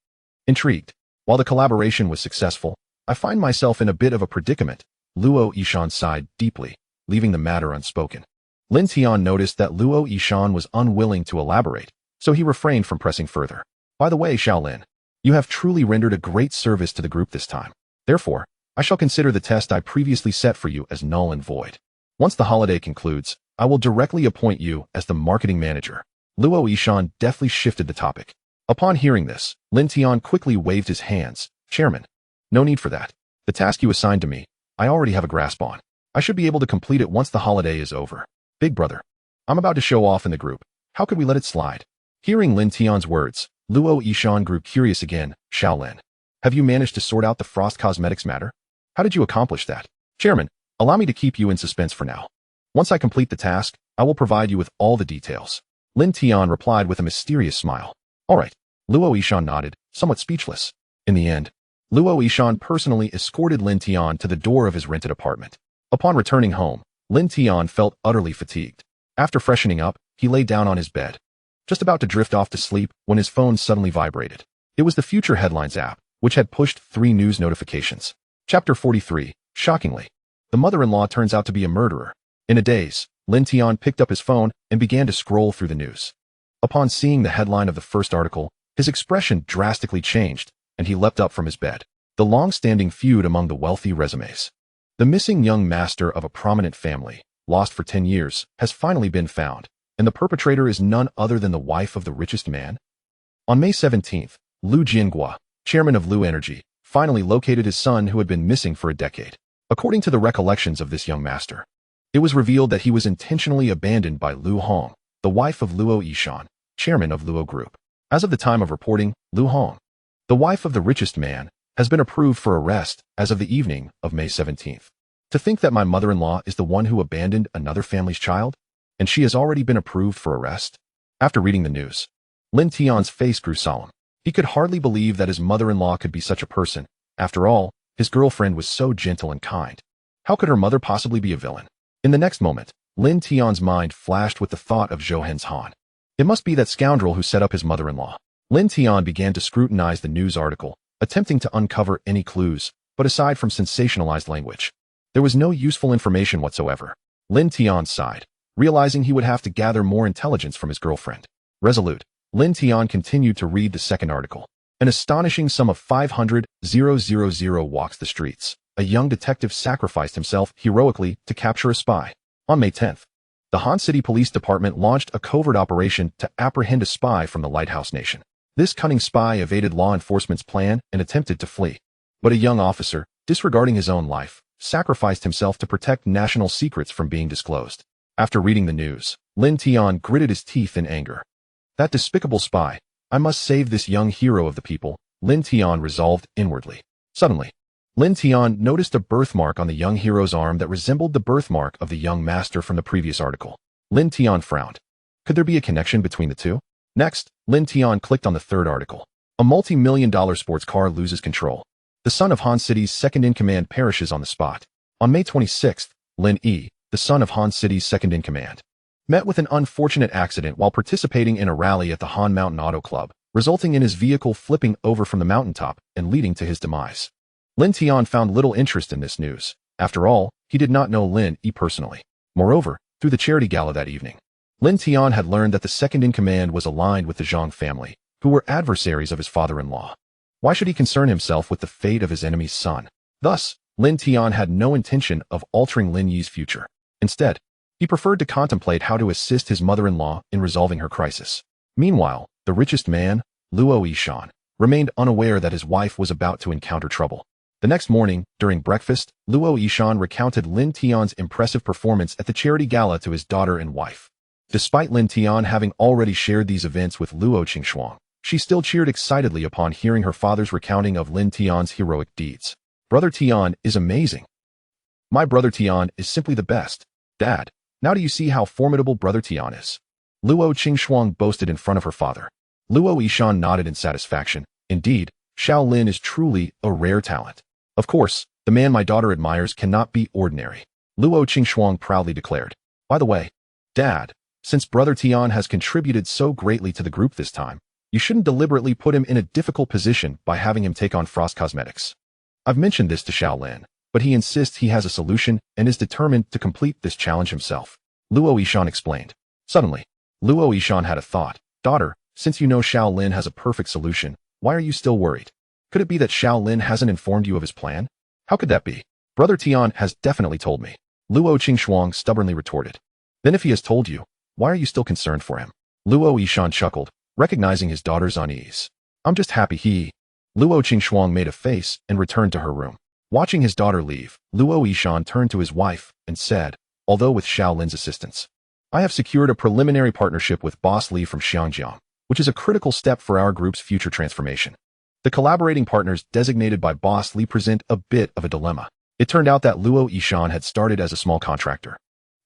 Intrigued. "While the collaboration was successful, I find myself in a bit of a predicament." Luo Yishan sighed deeply, leaving the matter unspoken. Lin Tian noticed that Luo Yishan was unwilling to elaborate, so he refrained from pressing further. "By the way, Shaolin, you have truly rendered a great service to the group this time. Therefore, I shall consider the test I previously set for you as null and void. Once the holiday concludes, I will directly appoint you as the marketing manager." Luo Yishan deftly shifted the topic. Upon hearing this, Lin Tian quickly waved his hands. "Chairman, no need for that. The task you assigned to me, I already have a grasp on. I should be able to complete it once the holiday is over. Big brother, I'm about to show off in the group. How could we let it slide?" Hearing Lin Tian's words, Luo Yishan grew curious again. "Shaolin, have you managed to sort out the Frost Cosmetics matter? How did you accomplish that?" "Chairman, allow me to keep you in suspense for now. Once I complete the task, I will provide you with all the details." Lin Tian replied with a mysterious smile. "All right." Luo Yishan nodded, somewhat speechless. In the end, Luo Yishan personally escorted Lin Tian to the door of his rented apartment. Upon returning home, Lin Tian felt utterly fatigued. After freshening up, he lay down on his bed, just about to drift off to sleep when his phone suddenly vibrated. It was the Future Headlines app, which had pushed 3 news notifications. Chapter 43. Shockingly, the mother-in-law turns out to be a murderer. In a daze, Lin Tian picked up his phone and began to scroll through the news. Upon seeing the headline of the first article, his expression drastically changed, and he leapt up from his bed. The long-standing feud among the wealthy resumes. The missing young master of a prominent family, lost for 10 years, has finally been found, and the perpetrator is none other than the wife of the richest man. On May 17th, Lu Jiangua, chairman of Lu Energy, finally located his son who had been missing for a decade. According to the recollections of this young master, it was revealed that he was intentionally abandoned by Lu Hong, the wife of Luo Yishan, chairman of Luo Group. As of the time of reporting, Lu Hong, the wife of the richest man, has been approved for arrest as of the evening of May 17th. To think that my mother-in-law is the one who abandoned another family's child? and she has already been approved for arrest? After reading the news, Lin Tian's face grew solemn. He could hardly believe that his mother-in-law could be such a person. After all, his girlfriend was so gentle and kind. How could her mother possibly be a villain? In the next moment, Lin Tian's mind flashed with the thought of Zhou Hen's Han. It must be that scoundrel who set up his mother-in-law. Lin Tian began to scrutinize the news article, attempting to uncover any clues, but aside from sensationalized language, there was no useful information whatsoever. Lin Tian sighed, realizing he would have to gather more intelligence from his girlfriend. Resolute, Lin Tian continued to read the second article. An astonishing sum of 500,000 walks the streets. A young detective sacrificed himself heroically to capture a spy. On May 10th, the Han City Police Department launched a covert operation to apprehend a spy from the Lighthouse Nation. This cunning spy evaded law enforcement's plan and attempted to flee. But a young officer, disregarding his own life, sacrificed himself to protect national secrets from being disclosed. After reading the news, Lin Tian gritted his teeth in anger. That despicable spy! I must save this young hero of the people, Lin Tian resolved inwardly. Suddenly, Lin Tian noticed a birthmark on the young hero's arm that resembled the birthmark of the young master from the previous article. Lin Tian frowned. Could there be a connection between the two? Next, Lin Tian clicked on the third article. A multi-million-dollar sports car loses control. The son of Han City's second-in-command perishes on the spot. On May 26th, Lin Yi, the son of Han City's second-in-command, met with an unfortunate accident while participating in a rally at the Han Mountain Auto Club, resulting in his vehicle flipping over from the mountaintop and leading to his demise. Lin Tian found little interest in this news. After all, he did not know Lin Yi personally. Moreover, through the charity gala that evening, Lin Tian had learned that the second-in-command was aligned with the Zhang family, who were adversaries of his father-in-law. Why should he concern himself with the fate of his enemy's son? Thus, Lin Tian had no intention of altering Lin Yi's future. Instead, he preferred to contemplate how to assist his mother-in-law in resolving her crisis. Meanwhile, the richest man, Luo Yishan, remained unaware that his wife was about to encounter trouble. The next morning, during breakfast, Luo Yishan recounted Lin Tian's impressive performance at the charity gala to his daughter and wife. Despite Lin Tian having already shared these events with Luo Qingshuang, she still cheered excitedly upon hearing her father's recounting of Lin Tian's heroic deeds. Brother Tian is amazing. My brother Tian is simply the best. Dad, now do you see how formidable brother Tian is? Luo Qingshuang boasted in front of her father. Luo Yishan nodded in satisfaction. Indeed, Xiao Lin is truly a rare talent. Of course, the man my daughter admires cannot be ordinary, Luo Qingshuang proudly declared. By the way, Dad, since brother Tian has contributed so greatly to the group this time, you shouldn't deliberately put him in a difficult position by having him take on Frost Cosmetics. I've mentioned this to Xiao Lin, but he insists he has a solution and is determined to complete this challenge himself, Luo Yishan explained. Suddenly, Luo Yishan had a thought. Daughter, since you know Xiao Lin has a perfect solution, why are you still worried? Could it be that Xiao Lin hasn't informed you of his plan? How could that be? Brother Tian has definitely told me, Luo Qingshuang stubbornly retorted. Then if he has told you, why are you still concerned for him? Luo Yishan chuckled, recognizing his daughter's unease. I'm just happy he... Luo Qingshuang made a face and returned to her room. Watching his daughter leave, Luo Yishan turned to his wife and said, although with Xiao Lin's assistance, I have secured a preliminary partnership with Boss Li from Xiangjiang, which is a critical step for our group's future transformation. The collaborating partners designated by Boss Li present a bit of a dilemma. It turned out that Luo Yishan had started as a small contractor,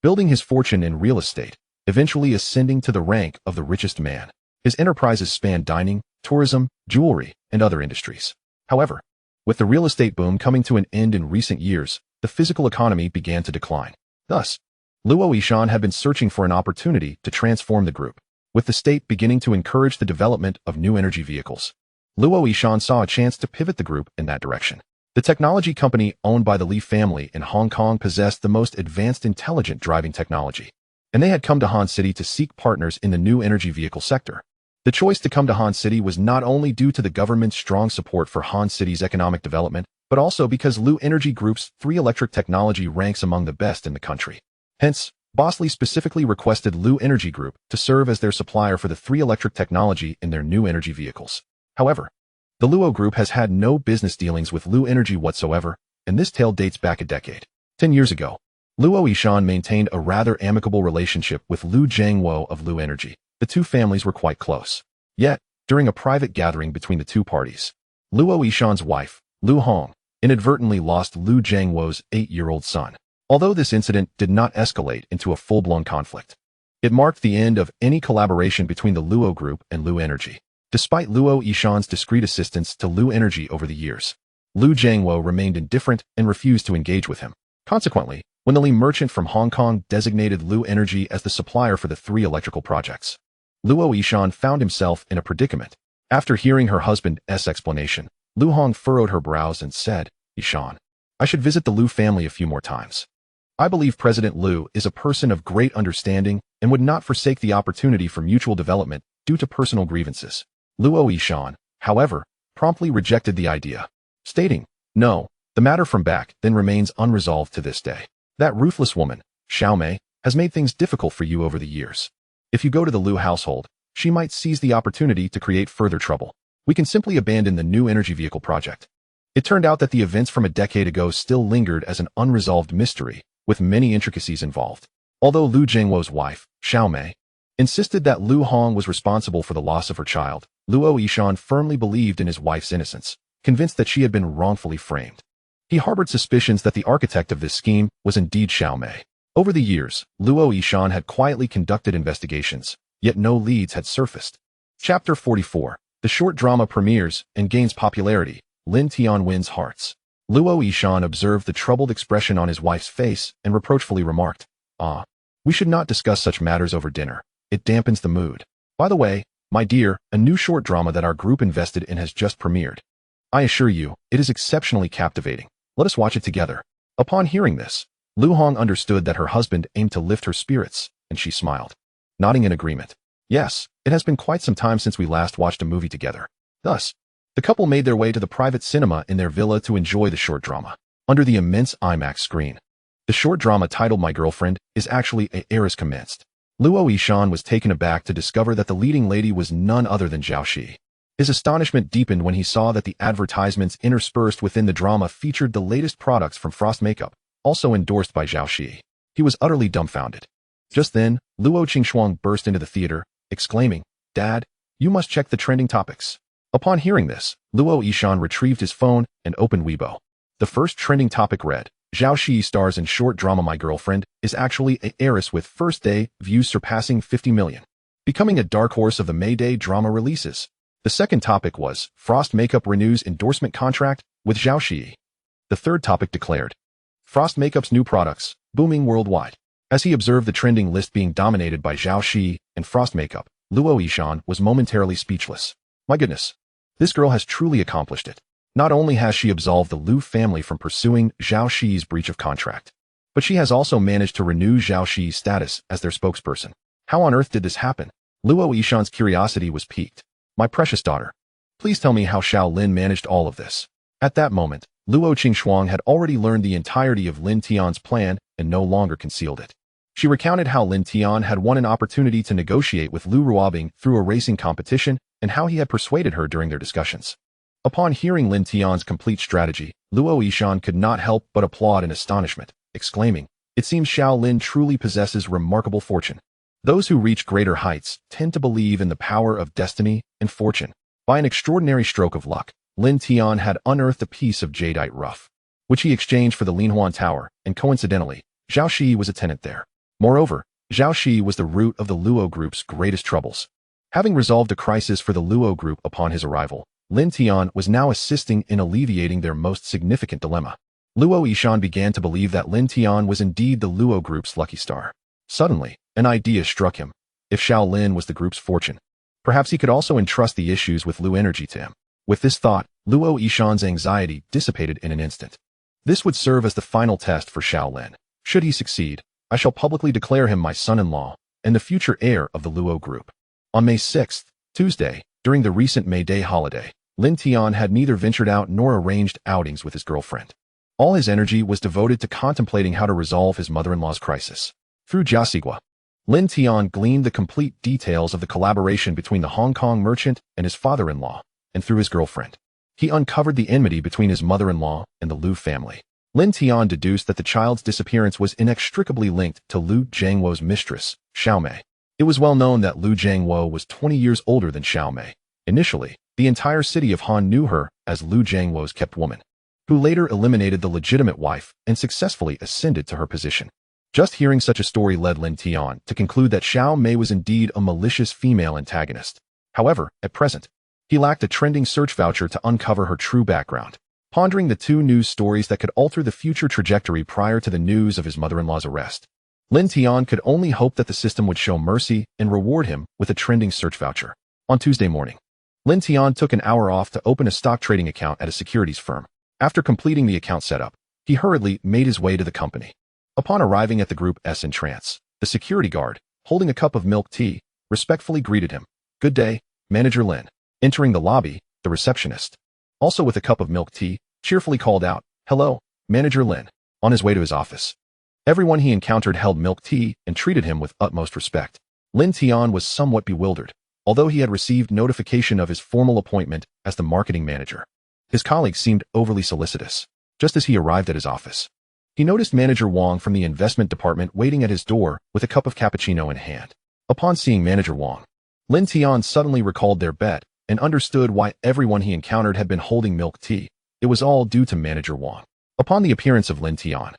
building his fortune in real estate, eventually ascending to the rank of the richest man. His enterprises span dining, tourism, jewelry, and other industries. However, with the real estate boom coming to an end in recent years, the physical economy began to decline. Thus, Luo Yishan had been searching for an opportunity to transform the group, with the state beginning to encourage the development of new energy vehicles. Luo Yishan saw a chance to pivot the group in that direction. The technology company owned by the Li family in Hong Kong possessed the most advanced intelligent driving technology, and they had come to Han City to seek partners in the new energy vehicle sector. The choice to come to Han City was not only due to the government's strong support for Han City's economic development, but also because Lu Energy Group's 3 electric technology ranks among the best in the country. Hence, Boss Li specifically requested Lu Energy Group to serve as their supplier for the 3 electric technology in their new energy vehicles. However, the Luo Group has had no business dealings with Lu Energy whatsoever, and this tale dates back a decade. 10 years ago, Luo Yishan maintained a rather amicable relationship with Lu Jiangwo of Lu Energy. The two families were quite close. Yet, during a private gathering between the two parties, Luo Yishan's wife, Lu Hong, inadvertently lost Lu Jiangwo's 8-year-old son. Although this incident did not escalate into a full-blown conflict, It marked the end of any collaboration between the Luo Group and Lu Energy. Despite Luo Yishan's discreet assistance to Lu Energy over the years, Lu Jiangwo remained indifferent and refused to engage with him. Consequently, when the Li merchant from Hong Kong designated Lu Energy as the supplier for the 3 electrical projects, Luo Yishan found himself in a predicament. After hearing her husband's explanation, Lu Hong furrowed her brows and said, "Yishan, I should visit the Lu family a few more times. I believe President Lu is a person of great understanding and would not forsake the opportunity for mutual development due to personal grievances." Luo Yishan, however, promptly rejected the idea, stating, "No, the matter from back then remains unresolved to this day. That ruthless woman, Xiaomei, has made things difficult for you over the years. If you go to the Lu household, she might seize the opportunity to create further trouble. We can simply abandon the new energy vehicle project." It turned out that the events from a decade ago still lingered as an unresolved mystery, with many intricacies involved. Although Lu Jiangwo's wife, Xiaomei, insisted that Lu Hong was responsible for the loss of her child, Luo Yishan firmly believed in his wife's innocence, convinced that she had been wrongfully framed. He harbored suspicions that the architect of this scheme was indeed Xiaomei. Over the years, Luo Yishan had quietly conducted investigations, yet no leads had surfaced. Chapter 44. The short drama premieres and gains popularity. Lin Tian wins hearts. Luo Yishan observed the troubled expression on his wife's face and reproachfully remarked, "We should not discuss such matters over dinner. It dampens the mood. By the way, my dear, a new short drama that our group invested in has just premiered. I assure you, it is exceptionally captivating. Let us watch it together." Upon hearing this, Lu Hong understood that her husband aimed to lift her spirits, and she smiled, nodding in agreement. Yes, it has been quite some time since we last watched a movie together. Thus, the couple made their way to the private cinema in their villa to enjoy the short drama. Under the immense IMAX screen, the short drama titled My Girlfriend is actually Heiress commenced. Luo Yishan was taken aback to discover that the leading lady was none other than Zhao Shi. His astonishment deepened when he saw that the advertisements interspersed within the drama featured the latest products from Frost Makeup, also endorsed by Zhao Shi. He was utterly dumbfounded. Just then, Luo Qingshuang burst into the theater, exclaiming, "Dad, you must check the trending topics." Upon hearing this, Luo Yishan retrieved his phone and opened Weibo. The first trending topic read, "Zhao Shi stars in short drama My Girlfriend is actually a heiress with first day views surpassing 50 million. Becoming a dark horse of the May Day drama releases." The second topic was, "Frost Makeup renews endorsement contract with Zhao Shi." The third topic declared, "Frost Makeup's new products, booming worldwide." As he observed the trending list being dominated by Zhao Shi and Frost Makeup, Luo Yishan was momentarily speechless. My goodness, this girl has truly accomplished it. Not only has she absolved the Lu family from pursuing Zhao Shi's breach of contract, but she has also managed to renew Zhao Shi's status as their spokesperson. How on earth did this happen? Luo Yishan's curiosity was piqued. "My precious daughter, please tell me how Xiao Lin managed all of this." At that moment, Luo Qingshuang had already learned the entirety of Lin Tian's plan and no longer concealed it. She recounted how Lin Tian had won an opportunity to negotiate with Lu Ruobing through a racing competition and how he had persuaded her during their discussions. Upon hearing Lin Tian's complete strategy, Luo Yishan could not help but applaud in astonishment, exclaiming, "It seems Xiao Lin truly possesses remarkable fortune." Those who reach greater heights tend to believe in the power of destiny and fortune. By an extraordinary stroke of luck, Lin Tian had unearthed a piece of jadeite rough, which he exchanged for the Linhuan Tower, and coincidentally, Zhao Shi was a tenant there. Moreover, Zhao Shi was the root of the Luo Group's greatest troubles. Having resolved a crisis for the Luo Group upon his arrival, Lin Tian was now assisting in alleviating their most significant dilemma. Luo Yishan began to believe that Lin Tian was indeed the Luo Group's lucky star. Suddenly, an idea struck him. If Xiao Lin was the group's fortune, perhaps he could also entrust the issues with Lu Energy to him. With this thought, Luo Yishan's anxiety dissipated in an instant. This would serve as the final test for Xiao Lin. Should he succeed, I shall publicly declare him my son-in-law and the future heir of the Luo Group. On May 6th, Tuesday, during the recent May Day holiday, Lin Tian had neither ventured out nor arranged outings with his girlfriend. All his energy was devoted to contemplating how to resolve his mother-in-law's crisis. Through Jia Sigua, Lin Tian gleaned the complete details of the collaboration between the Hong Kong merchant and his father-in-law, and through his girlfriend, he uncovered the enmity between his mother-in-law and the Lu family. Lin Tian deduced that the child's disappearance was inextricably linked to Lu Jiangwo's mistress, Xiaomei. It was well known that Lu Jiangwo was 20 years older than Xiaomei. Initially, the entire city of Han knew her as Lu Jiangwo's kept woman, who later eliminated the legitimate wife and successfully ascended to her position. Just hearing such a story led Lin Tian to conclude that Xiao Mei was indeed a malicious female antagonist. However, at present, he lacked a trending search voucher to uncover her true background. Pondering the two news stories that could alter the future trajectory prior to the news of his mother-in-law's arrest, Lin Tian could only hope that the system would show mercy and reward him with a trending search voucher. On Tuesday morning, Lin Tian took an hour off to open a stock trading account at a securities firm. After completing the account setup, he hurriedly made his way to the company. Upon arriving at the Group S entrance, the security guard, holding a cup of milk tea, respectfully greeted him. "Good day, Manager Lin." Entering the lobby, the receptionist, also with a cup of milk tea, cheerfully called out, "Hello, Manager Lin," on his way to his office. Everyone he encountered held milk tea and treated him with utmost respect. Lin Tian was somewhat bewildered, although he had received notification of his formal appointment as the marketing manager. His colleagues seemed overly solicitous. Just as he arrived at his office, he noticed Manager Wang from the investment department waiting at his door with a cup of cappuccino in hand. Upon seeing Manager Wang, Lin Tian suddenly recalled their bet and understood why everyone he encountered had been holding milk tea. It was all due to Manager Wang. Upon the appearance of Lin Tian,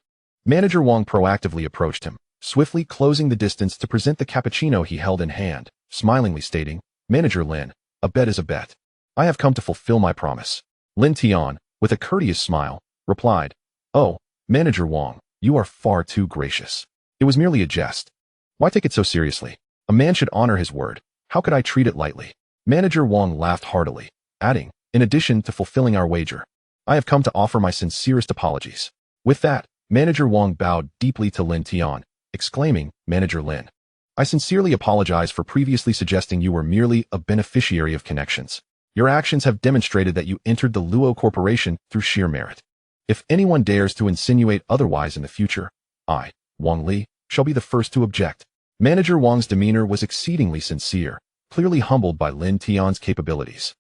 Manager Wang proactively approached him, swiftly closing the distance to present the cappuccino he held in hand, smilingly stating, "Manager Lin, a bet is a bet. I have come to fulfill my promise." Lin Tian, with a courteous smile, replied, "Oh, Manager Wang, you are far too gracious. It was merely a jest. Why take it so seriously? A man should honor his word. How could I treat it lightly?" Manager Wang laughed heartily, adding, "In addition to fulfilling our wager, I have come to offer my sincerest apologies." With that, Manager Wang bowed deeply to Lin Tian, exclaiming, "Manager Lin, I sincerely apologize for previously suggesting you were merely a beneficiary of connections. Your actions have demonstrated that you entered the Luo Corporation through sheer merit. If anyone dares to insinuate otherwise in the future, I, Wang Li, shall be the first to object." Manager Wang's demeanor was exceedingly sincere, clearly humbled by Lin Tian's capabilities.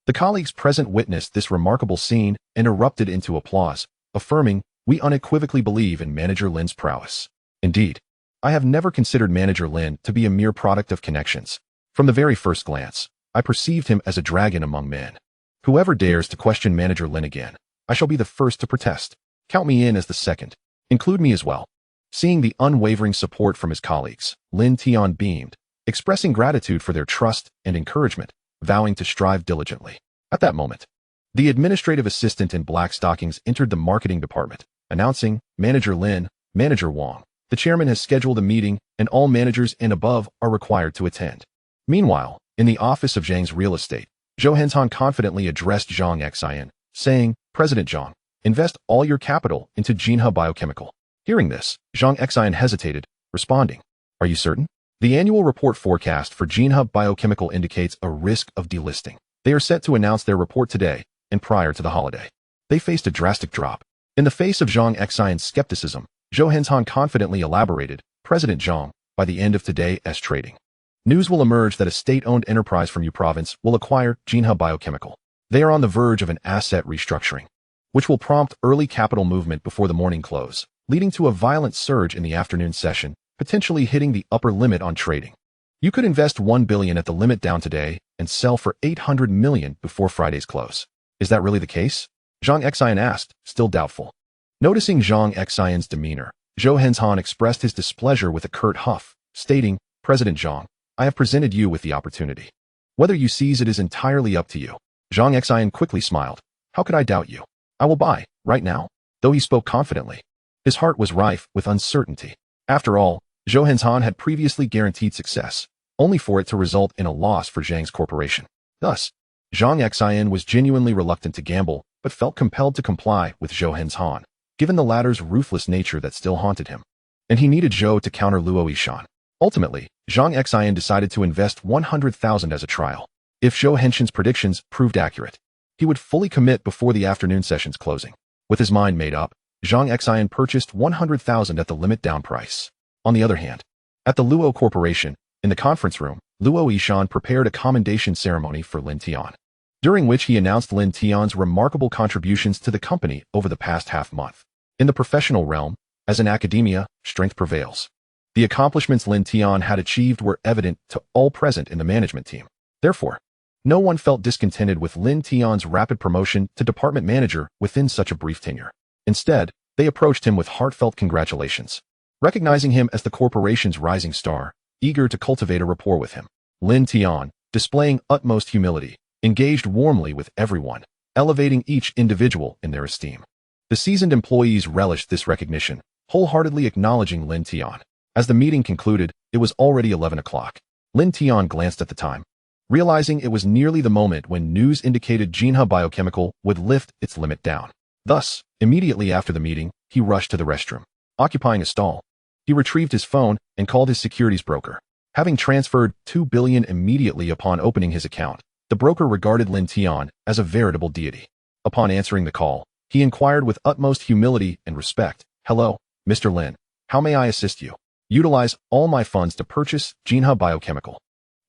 The colleagues present witnessed this remarkable scene and erupted into applause, affirming, "We unequivocally believe in Manager Lin's prowess. Indeed, I have never considered Manager Lin to be a mere product of connections. From the very first glance, I perceived him as a dragon among men. Whoever dares to question Manager Lin again, I shall be the first to protest. Count me in as the second. Include me as well." Seeing the unwavering support from his colleagues, Lin Tian beamed, expressing gratitude for their trust and encouragement, vowing to strive diligently. At that moment, the administrative assistant in black stockings entered the marketing department, announcing, "Manager Lin, Manager Wang, the chairman has scheduled a meeting and all managers and above are required to attend." Meanwhile, in the office of Zhang's real estate, Zhou Henzhan confidently addressed Zhang Xian, saying, "President Zhang, invest all your capital into Jinhe Biochemical." Hearing this, Zhang Xian hesitated, responding, "Are you certain? The annual report forecast for Jinhe Biochemical indicates a risk of delisting. They are set to announce their report today and prior to the holiday." They faced a drastic drop. In the face of Zhang Xian's skepticism, Zhou Henzhan confidently elaborated, "President Zhang, by the end of today's trading, news will emerge that a state-owned enterprise from Yu Province will acquire Jinhe Biochemical. They are on the verge of an asset restructuring, which will prompt early capital movement before the morning close, leading to a violent surge in the afternoon session, potentially hitting the upper limit on trading. You could invest 1 billion at the limit down today and sell for 800 million before Friday's close. Is that really the case?" Zhang Xian asked, still doubtful. Noticing Zhang Xian's demeanor, Zhou Henzhan expressed his displeasure with a curt huff, stating, "President Zhang, I have presented you with the opportunity. Whether you seize it is entirely up to you." Zhang Xian quickly smiled. "How could I doubt you? I will buy, right now." Though he spoke confidently, his heart was rife with uncertainty. After all, Zhou Henzhan had previously guaranteed success, only for it to result in a loss for Zhang's corporation. Thus, Zhang Xian was genuinely reluctant to gamble, but felt compelled to comply with Zhou Henzhan, given the latter's ruthless nature that still haunted him. And he needed Zhou to counter Luo Yishan. Ultimately, Zhang Xian decided to invest 100,000 as a trial. If Zhou Henshan's predictions proved accurate, he would fully commit before the afternoon session's closing. With his mind made up, Zhang Xian purchased 100,000 at the limit down price. On the other hand, at the Luo Corporation, in the conference room, Luo Yishan prepared a commendation ceremony for Lin Tian, during which he announced Lin Tian's remarkable contributions to the company over the past half-month. In the professional realm, as in academia, strength prevails. The accomplishments Lin Tian had achieved were evident to all present in the management team. Therefore, no one felt discontented with Lin Tian's rapid promotion to department manager within such a brief tenure. Instead, they approached him with heartfelt congratulations. recognizing him as the corporation's rising star, eager to cultivate a rapport with him. Lin Tian, displaying utmost humility, engaged warmly with everyone, elevating each individual in their esteem. The seasoned employees relished this recognition, wholeheartedly acknowledging Lin Tian. As the meeting concluded, it was already 11 o'clock. Lin Tian glanced at the time, realizing it was nearly the moment when news indicated Jinhe Biochemical would lift its limit down. Thus, immediately after the meeting, he rushed to the restroom. Occupying a stall, he retrieved his phone and called his securities broker. Having transferred 2 billion immediately upon opening his account, the broker regarded Lin Tian as a veritable deity. Upon answering the call, he inquired with utmost humility and respect, "Hello, Mr. Lin. How may I assist you?" "Utilize all my funds to purchase Jinhe Biochemical."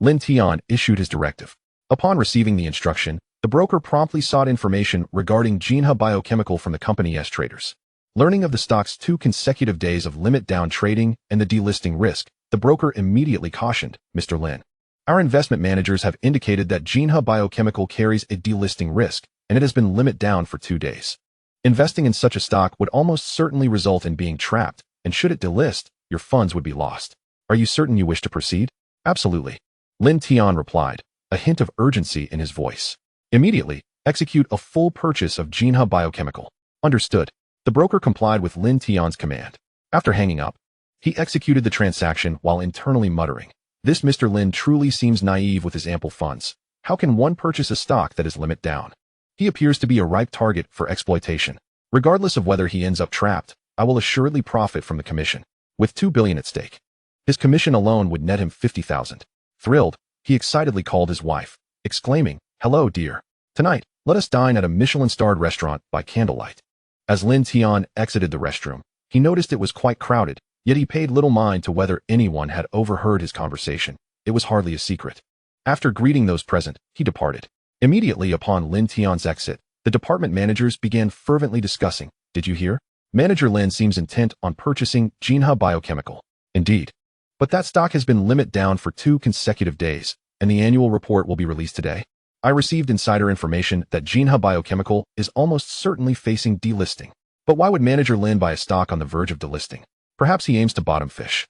Lin Tian issued his directive. Upon receiving the instruction, the broker promptly sought information regarding Jinhe Biochemical from the company's traders. Learning of the stock's 2 consecutive days of limit-down trading and the delisting risk, the broker immediately cautioned, "Mr. Lin, our investment managers have indicated that Jinhe Biochemical carries a delisting risk, and it has been limit down for 2 days. Investing in such a stock would almost certainly result in being trapped, and should it delist, your funds would be lost. Are you certain you wish to proceed?" "Absolutely," Lin Tian replied, a hint of urgency in his voice. "Immediately, execute a full purchase of Jinhe Biochemical." "Understood." The broker complied with Lin Tian's command. After hanging up, he executed the transaction while internally muttering, "This Mr. Lin truly seems naive with his ample funds. How can one purchase a stock that is limit down? He appears to be a ripe target for exploitation. Regardless of whether he ends up trapped, I will assuredly profit from the commission. With 2 billion at stake, his commission alone would net him 50,000. Thrilled, he excitedly called his wife, exclaiming, "Hello, dear. Tonight, let us dine at a Michelin-starred restaurant by candlelight." As Lin Tian exited the restroom, he noticed it was quite crowded, yet he paid little mind to whether anyone had overheard his conversation. It was hardly a secret. After greeting those present, he departed. Immediately upon Lin Tian's exit, the department managers began fervently discussing, "Did you hear? Manager Lin seems intent on purchasing Jinhe Biochemical." "Indeed. But that stock has been limit down for 2 consecutive days, and the annual report will be released today. I received insider information that Jinhe Biochemical is almost certainly facing delisting. But why would Manager Lin buy a stock on the verge of delisting? Perhaps he aims to bottom fish."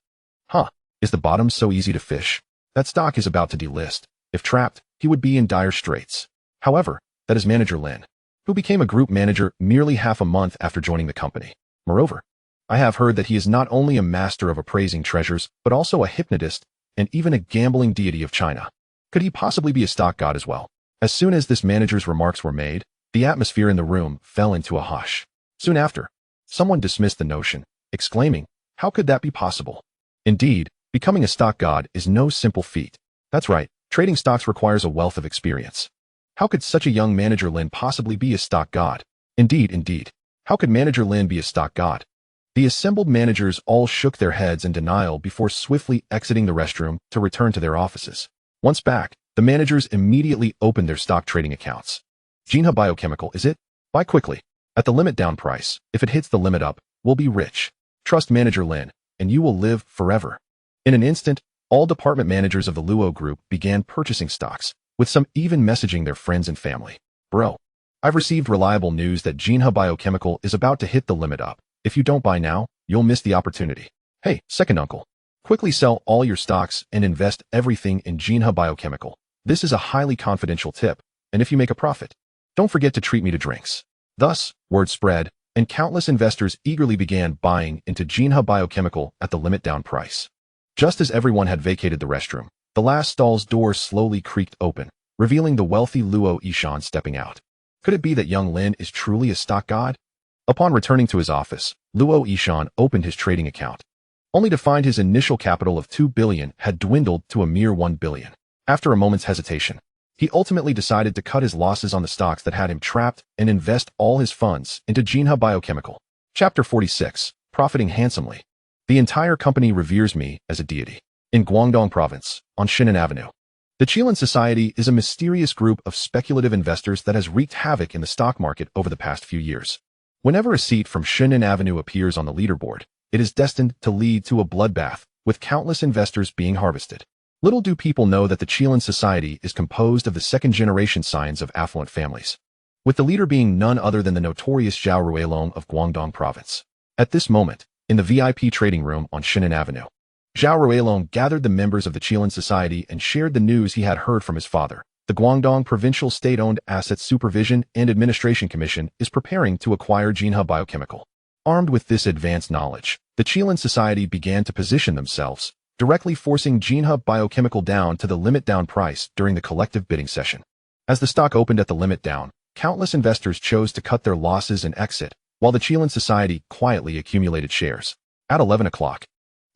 "Huh, is the bottom so easy to fish? That stock is about to delist. If trapped, he would be in dire straits." However, that is Manager Lin, who became a group manager merely half a month after joining the company. Moreover, I have heard that he is not only a master of appraising treasures, but also a hypnotist and even a gambling deity of China. Could he possibly be a stock god as well? As soon as this manager's remarks were made, the atmosphere in the room fell into a hush. Soon after, someone dismissed the notion, exclaiming, "How could that be possible?" Indeed, becoming a stock god is no simple feat. That's right, trading stocks requires a wealth of experience. How could such a young Manager Lin possibly be a stock god? Indeed. How could Manager Lin be a stock god? The assembled managers all shook their heads in denial before swiftly exiting the restroom to return to their offices. Once back, the managers immediately opened their stock trading accounts. "Jinhe Biochemical, is it? Buy quickly. At the limit down price, if it hits the limit up, we'll be rich. Trust Manager Lin, and you will live forever." In an instant, all department managers of the Luo Group began purchasing stocks, with some even messaging their friends and family. "Bro, I've received reliable news that Jinhe Biochemical is about to hit the limit up. If you don't buy now, you'll miss the opportunity. Hey, second uncle, quickly sell all your stocks and invest everything in Jinhe Biochemical. This is a highly confidential tip, and if you make a profit, don't forget to treat me to drinks." Thus, word spread, and countless investors eagerly began buying into Jinhe Biochemical at the limit down price. Just as everyone had vacated the restroom, the last stall's door slowly creaked open, revealing the wealthy Luo Yishan stepping out. Could it be that young Lin is truly a stock god? Upon returning to his office, Luo Yishan opened his trading account, only to find his initial capital of 2 billion had dwindled to a mere 1 billion. After a moment's hesitation, he ultimately decided to cut his losses on the stocks that had him trapped and invest all his funds into Jinhe Biochemical. Chapter 46, Profiting Handsomely. The entire company reveres me as a deity. In Guangdong Province, on Shinan Avenue, the Qilin Society is a mysterious group of speculative investors that has wreaked havoc in the stock market over the past few years. Whenever a seat from Shinan Avenue appears on the leaderboard, it is destined to lead to a bloodbath, with countless investors being harvested. Little do people know that the Qilin Society is composed of the second-generation scions of affluent families, with the leader being none other than the notorious Zhao Ruilong of Guangdong Province. At this moment, in the VIP trading room on Shinan Avenue. Zhao Ruilong gathered the members of the Qilin Society and shared the news he had heard from his father. The Guangdong Provincial State-Owned Assets Supervision and Administration Commission is preparing to acquire Jinhe Biochemical. Armed with this advanced knowledge, the Qilin Society began to position themselves, directly forcing Jinhe Biochemical down to the limit down price during the collective bidding session. As the stock opened at the limit down, countless investors chose to cut their losses and exit, while the Qilin Society quietly accumulated shares. At 11 o'clock,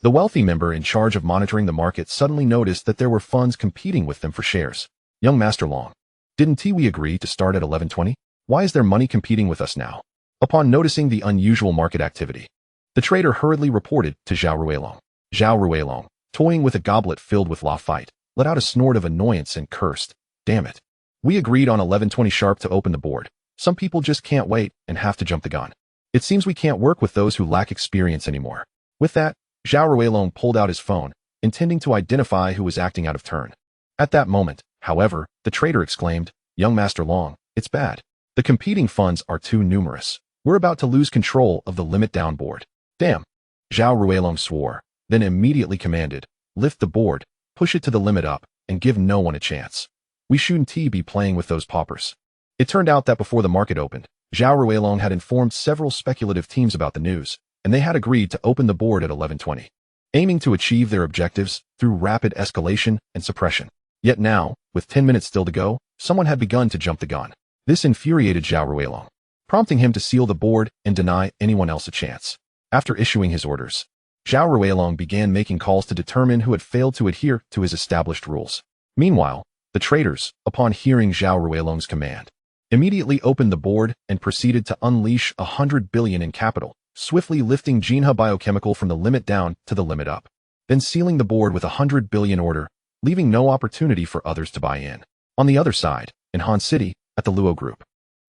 the wealthy member in charge of monitoring the market suddenly noticed that there were funds competing with them for shares. Young Master Long, didn't we agree to start at 11:20? Why is there money competing with us now? Upon noticing the unusual market activity, the trader hurriedly reported to Zhao Ruilong. Zhao Ruilong, toying with a goblet filled with Lafite, let out a snort of annoyance and cursed, "Damn it. We agreed on 11:20 sharp to open the board. Some people just can't wait and have to jump the gun. It seems we can't work with those who lack experience anymore." With that, Zhao Ruilong pulled out his phone, intending to identify who was acting out of turn. At that moment, however, the trader exclaimed, "Young Master Long, it's bad. The competing funds are too numerous. We're about to lose control of the limit down board." "Damn." Zhao Ruilong swore, then immediately commanded, "Lift the board, push it to the limit up, and give no one a chance. We shouldn't be playing with those paupers." It turned out that before the market opened, Zhao Ruilong had informed several speculative teams about the news, and they had agreed to open the board at 11:20, aiming to achieve their objectives through rapid escalation and suppression. Yet now, with 10 minutes still to go, someone had begun to jump the gun. This infuriated Zhao Ruilong, prompting him to seal the board and deny anyone else a chance. After issuing his orders, Zhao Ruilong began making calls to determine who had failed to adhere to his established rules. Meanwhile, the traders, upon hearing Zhao Ruilong's command, immediately opened the board and proceeded to unleash 100 billion in capital, swiftly lifting Jinhe Biochemical from the limit down to the limit up, then sealing the board with 100 billion order, leaving no opportunity for others to buy in. On the other side, in Han City, at the Luo Group,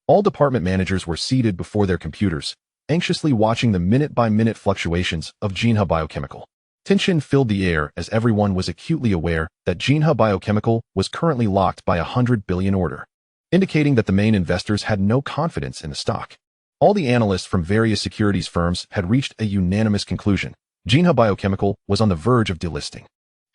all department managers were seated before their computers, anxiously watching the minute-by-minute fluctuations of Jinhe Biochemical. Tension filled the air as everyone was acutely aware that Jinhe Biochemical was currently locked by 100 billion order, indicating that the main investors had no confidence in the stock. All the analysts from various securities firms had reached a unanimous conclusion. Jinhe Biochemical was on the verge of delisting.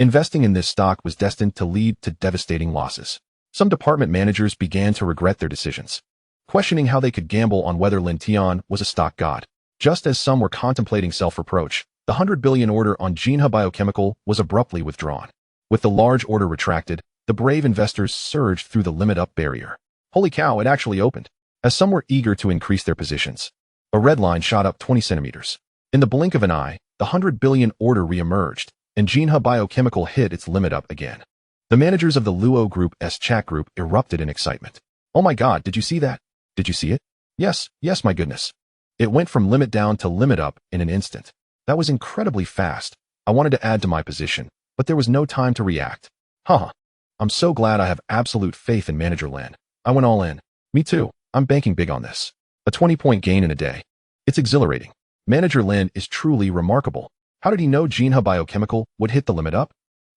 Investing in this stock was destined to lead to devastating losses. Some department managers began to regret their decisions, questioning how they could gamble on whether Lin Tian was a stock god. Just as some were contemplating self-reproach, the 100 billion order on Jinhe Biochemical was abruptly withdrawn. With the large order retracted, the brave investors surged through the limit-up barrier. Holy cow, it actually opened. As some were eager to increase their positions, a red line shot up 20 centimeters. In the blink of an eye, the 100 billion order re-emerged, and Jinhe Biochemical hit its limit up again. The managers of the Luo Group's chat group erupted in excitement. "Oh my god, did you see that? Did you see it?" Yes, my goodness. It went from limit down to limit up in an instant. That was incredibly fast. I wanted to add to my position, but there was no time to react. Haha. I'm so glad I have absolute faith in Manager Lin. I went all in. Me too. I'm banking big on this. A 20-point gain in a day. It's exhilarating. Manager Lin is truly remarkable. How did he know Jinhe Biochemical would hit the limit up?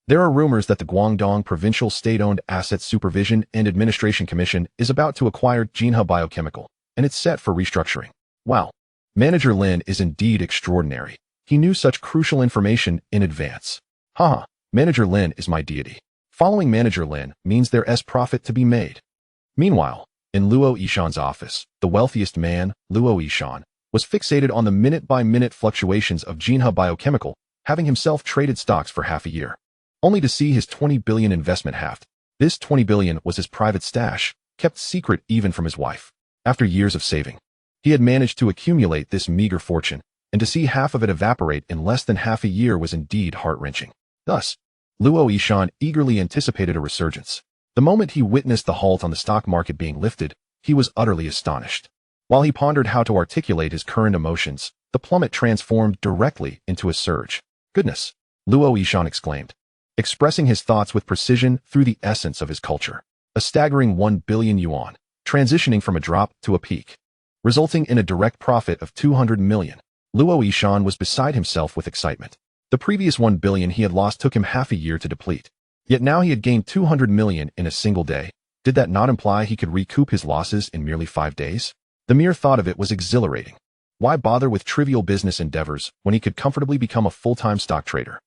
There are rumors that the Guangdong Provincial State-Owned Assets Supervision and Administration Commission is about to acquire Jinhe Biochemical, and it's set for restructuring. Wow. Manager Lin is indeed extraordinary. He knew such crucial information in advance. Haha, Manager Lin is my deity. Following Manager Lin means there is profit to be made. Meanwhile, in Luo Yishan's office, the wealthiest man, Luo Yishan, was fixated on the minute-by-minute fluctuations of Jinhe Biochemical, having himself traded stocks for half a year, only to see his 20 billion investment halved. This 20 billion was his private stash, kept secret even from his wife. After years of saving, he had managed to accumulate this meager fortune, and to see half of it evaporate in less than half a year was indeed heart-wrenching. Thus, Luo Yishan eagerly anticipated a resurgence. The moment he witnessed the halt on the stock market being lifted, he was utterly astonished. While he pondered how to articulate his current emotions, the plummet transformed directly into a surge. "Goodness!" Luo Yishan exclaimed, expressing his thoughts with precision through the essence of his culture. A staggering 1 billion yuan, transitioning from a drop to a peak, resulting in a direct profit of 200 million. Luo Yishan was beside himself with excitement. The previous 1 billion he had lost took him half a year to deplete. Yet now he had gained 200 million in a single day. Did that not imply he could recoup his losses in merely 5 days? The mere thought of it was exhilarating. Why bother with trivial business endeavors when he could comfortably become a full-time stock trader?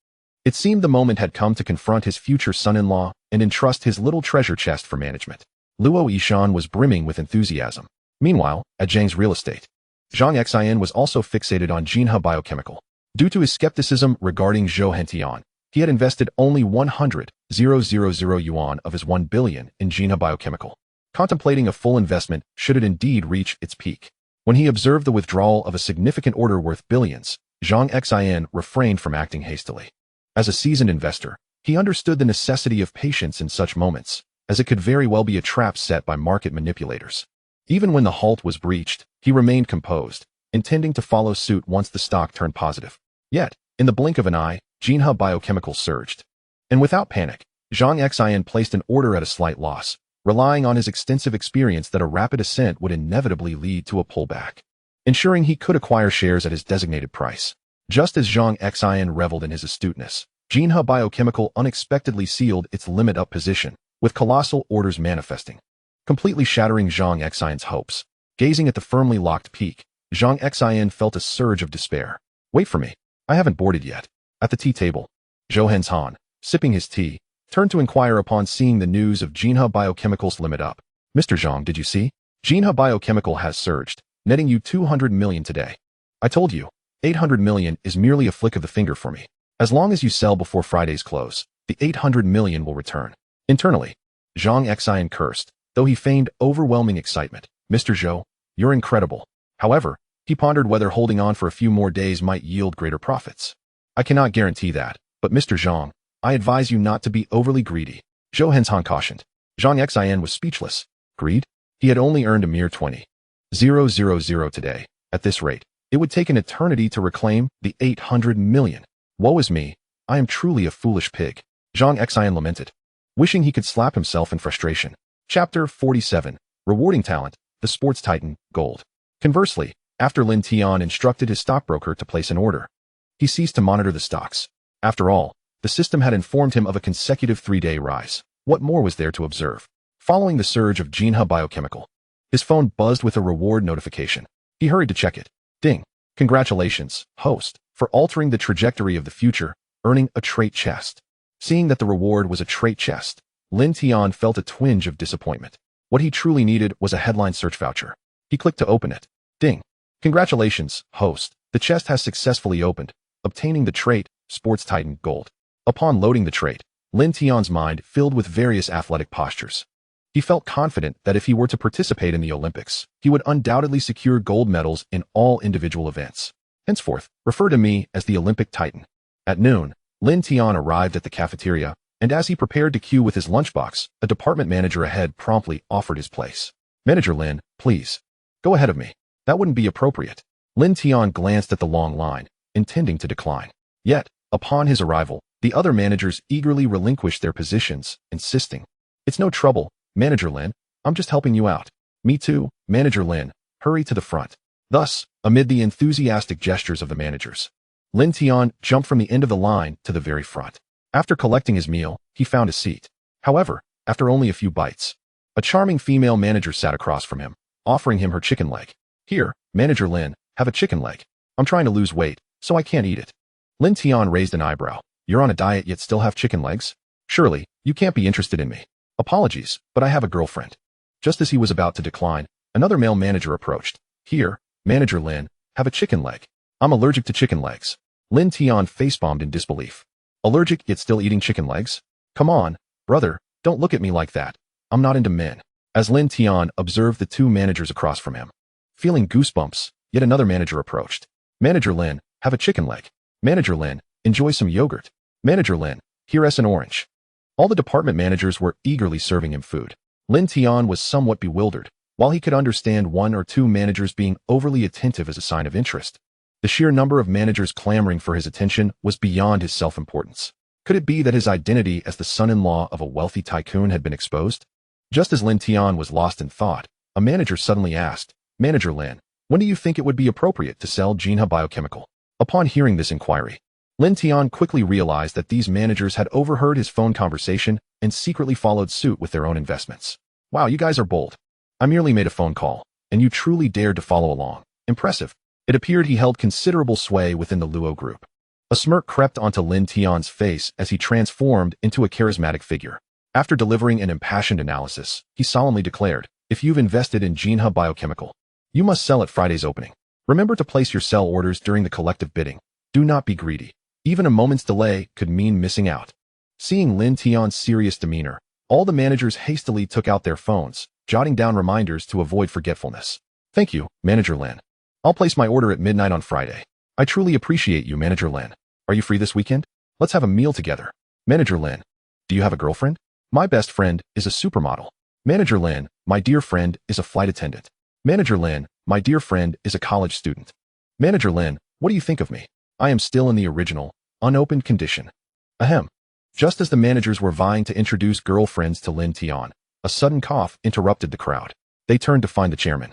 It seemed the moment had come to confront his future son-in-law and entrust his little treasure chest for management. Luo Yishan was brimming with enthusiasm. Meanwhile, at Zhang's real estate, Zhang Xian was also fixated on Jinhe Biochemical. Due to his skepticism regarding Zhou Hentian, he had invested only 100,000 yuan of his 1 billion in Jinhe Biochemical, contemplating a full investment should it indeed reach its peak. When he observed the withdrawal of a significant order worth billions, Zhang Xian refrained from acting hastily. As a seasoned investor, he understood the necessity of patience in such moments, as it could very well be a trap set by market manipulators. Even when the halt was breached, he remained composed, intending to follow suit once the stock turned positive. Yet, in the blink of an eye, Jinhe Biochemical surged. And without panic, Zhang Xian placed an order at a slight loss, relying on his extensive experience that a rapid ascent would inevitably lead to a pullback, ensuring he could acquire shares at his designated price. Just as Zhang Xian reveled in his astuteness, Jinhe Biochemical unexpectedly sealed its limit-up position, with colossal orders manifesting, completely shattering Zhang Xian's hopes. Gazing at the firmly locked peak, Zhang Xian felt a surge of despair. Wait for me. I haven't boarded yet. At the tea table, Zhou Hentian, sipping his tea, turned to inquire upon seeing the news of Jinhe Biochemical's limit up. Mr. Zhang, did you see? Jinhe Biochemical has surged, netting you 200 million today. I told you, 800 million is merely a flick of the finger for me. As long as you sell before Friday's close, the 800 million will return. Internally, Zhang Xian cursed, though he feigned overwhelming excitement. Mr. Zhou, you're incredible. However, he pondered whether holding on for a few more days might yield greater profits. I cannot guarantee that, but Mr. Zhang, I advise you not to be overly greedy. Zhou Hentian cautioned. Zhang Xian was speechless. Greed? He had only earned a mere 20,000 today. At this rate, it would take an eternity to reclaim the 800 million. Woe is me, I am truly a foolish pig. Zhang Xian lamented, wishing he could slap himself in frustration. Chapter 47. Rewarding Talent, the Sports Titan, Gold. Conversely, after Lin Tian instructed his stockbroker to place an order, he ceased to monitor the stocks. After all, the system had informed him of a consecutive 3-day rise. What more was there to observe? Following the surge of Jinhe Biochemical, his phone buzzed with a reward notification. He hurried to check it. Ding. Congratulations, host, for altering the trajectory of the future, earning a trait chest. Seeing that the reward was a trait chest, Lin Tian felt a twinge of disappointment. What he truly needed was a headline search voucher. He clicked to open it. Ding. Congratulations, host. The chest has successfully opened, obtaining the trait, Sports Titan Gold. Upon loading the trait, Lin Tian's mind filled with various athletic postures. He felt confident that if he were to participate in the Olympics, he would undoubtedly secure gold medals in all individual events. Henceforth, refer to me as the Olympic Titan. At noon, Lin Tian arrived at the cafeteria, and as he prepared to queue with his lunchbox, a department manager ahead promptly offered his place. Manager Lin, please. Go ahead of me. That wouldn't be appropriate. Lin Tian glanced at the long line, intending to decline. Yet, upon his arrival, the other managers eagerly relinquished their positions, insisting, "It's no trouble, Manager Lin. I'm just helping you out." "Me too, Manager Lin. Hurry to the front." Thus, amid the enthusiastic gestures of the managers, Lin Tian jumped from the end of the line to the very front. After collecting his meal, he found a seat. However, after only a few bites, a charming female manager sat across from him, offering him her chicken leg. "Here, Manager Lin, have a chicken leg. I'm trying to lose weight, so I can't eat it." Lin Tian raised an eyebrow. "You're on a diet yet still have chicken legs? Surely, you can't be interested in me." "Apologies, but I have a girlfriend." Just as he was about to decline, another male manager approached. "Here, Manager Lin, have a chicken leg. I'm allergic to chicken legs." Lin Tian facepalmed in disbelief. "Allergic yet still eating chicken legs? Come on, brother, don't look at me like that. I'm not into men." As Lin Tian observed the two managers across from him, feeling goosebumps, yet another manager approached. "Manager Lin, have a chicken leg. Manager Lin, enjoy some yogurt. Manager Lin, here's an orange." All the department managers were eagerly serving him food. Lin Tian was somewhat bewildered. While he could understand one or two managers being overly attentive as a sign of interest, the sheer number of managers clamoring for his attention was beyond his self-importance. Could it be that his identity as the son-in-law of a wealthy tycoon had been exposed? Just as Lin Tian was lost in thought, a manager suddenly asked, "Manager Lin, when do you think it would be appropriate to sell Jinhe Biochemical?" Upon hearing this inquiry, Lin Tian quickly realized that these managers had overheard his phone conversation and secretly followed suit with their own investments. "Wow, you guys are bold. I merely made a phone call, and you truly dared to follow along. Impressive." It appeared he held considerable sway within the Luo group. A smirk crept onto Lin Tian's face as he transformed into a charismatic figure. After delivering an impassioned analysis, he solemnly declared, "If you've invested in Jinhe Biochemical, you must sell at Friday's opening. Remember to place your sell orders during the collective bidding. Do not be greedy. Even a moment's delay could mean missing out." Seeing Lin Tian's serious demeanor, all the managers hastily took out their phones, jotting down reminders to avoid forgetfulness. "Thank you, Manager Lin. I'll place my order at midnight on Friday. I truly appreciate you, Manager Lin. Are you free this weekend? Let's have a meal together." "Manager Lin, do you have a girlfriend?" "My best friend is a supermodel." "Manager Lin, my dear friend is a flight attendant." "Manager Lin, my dear friend is a college student." "Manager Lin, what do you think of me? I am still in the original, unopened condition." Ahem. Just as the managers were vying to introduce girlfriends to Lin Tian, a sudden cough interrupted the crowd. They turned to find the chairman,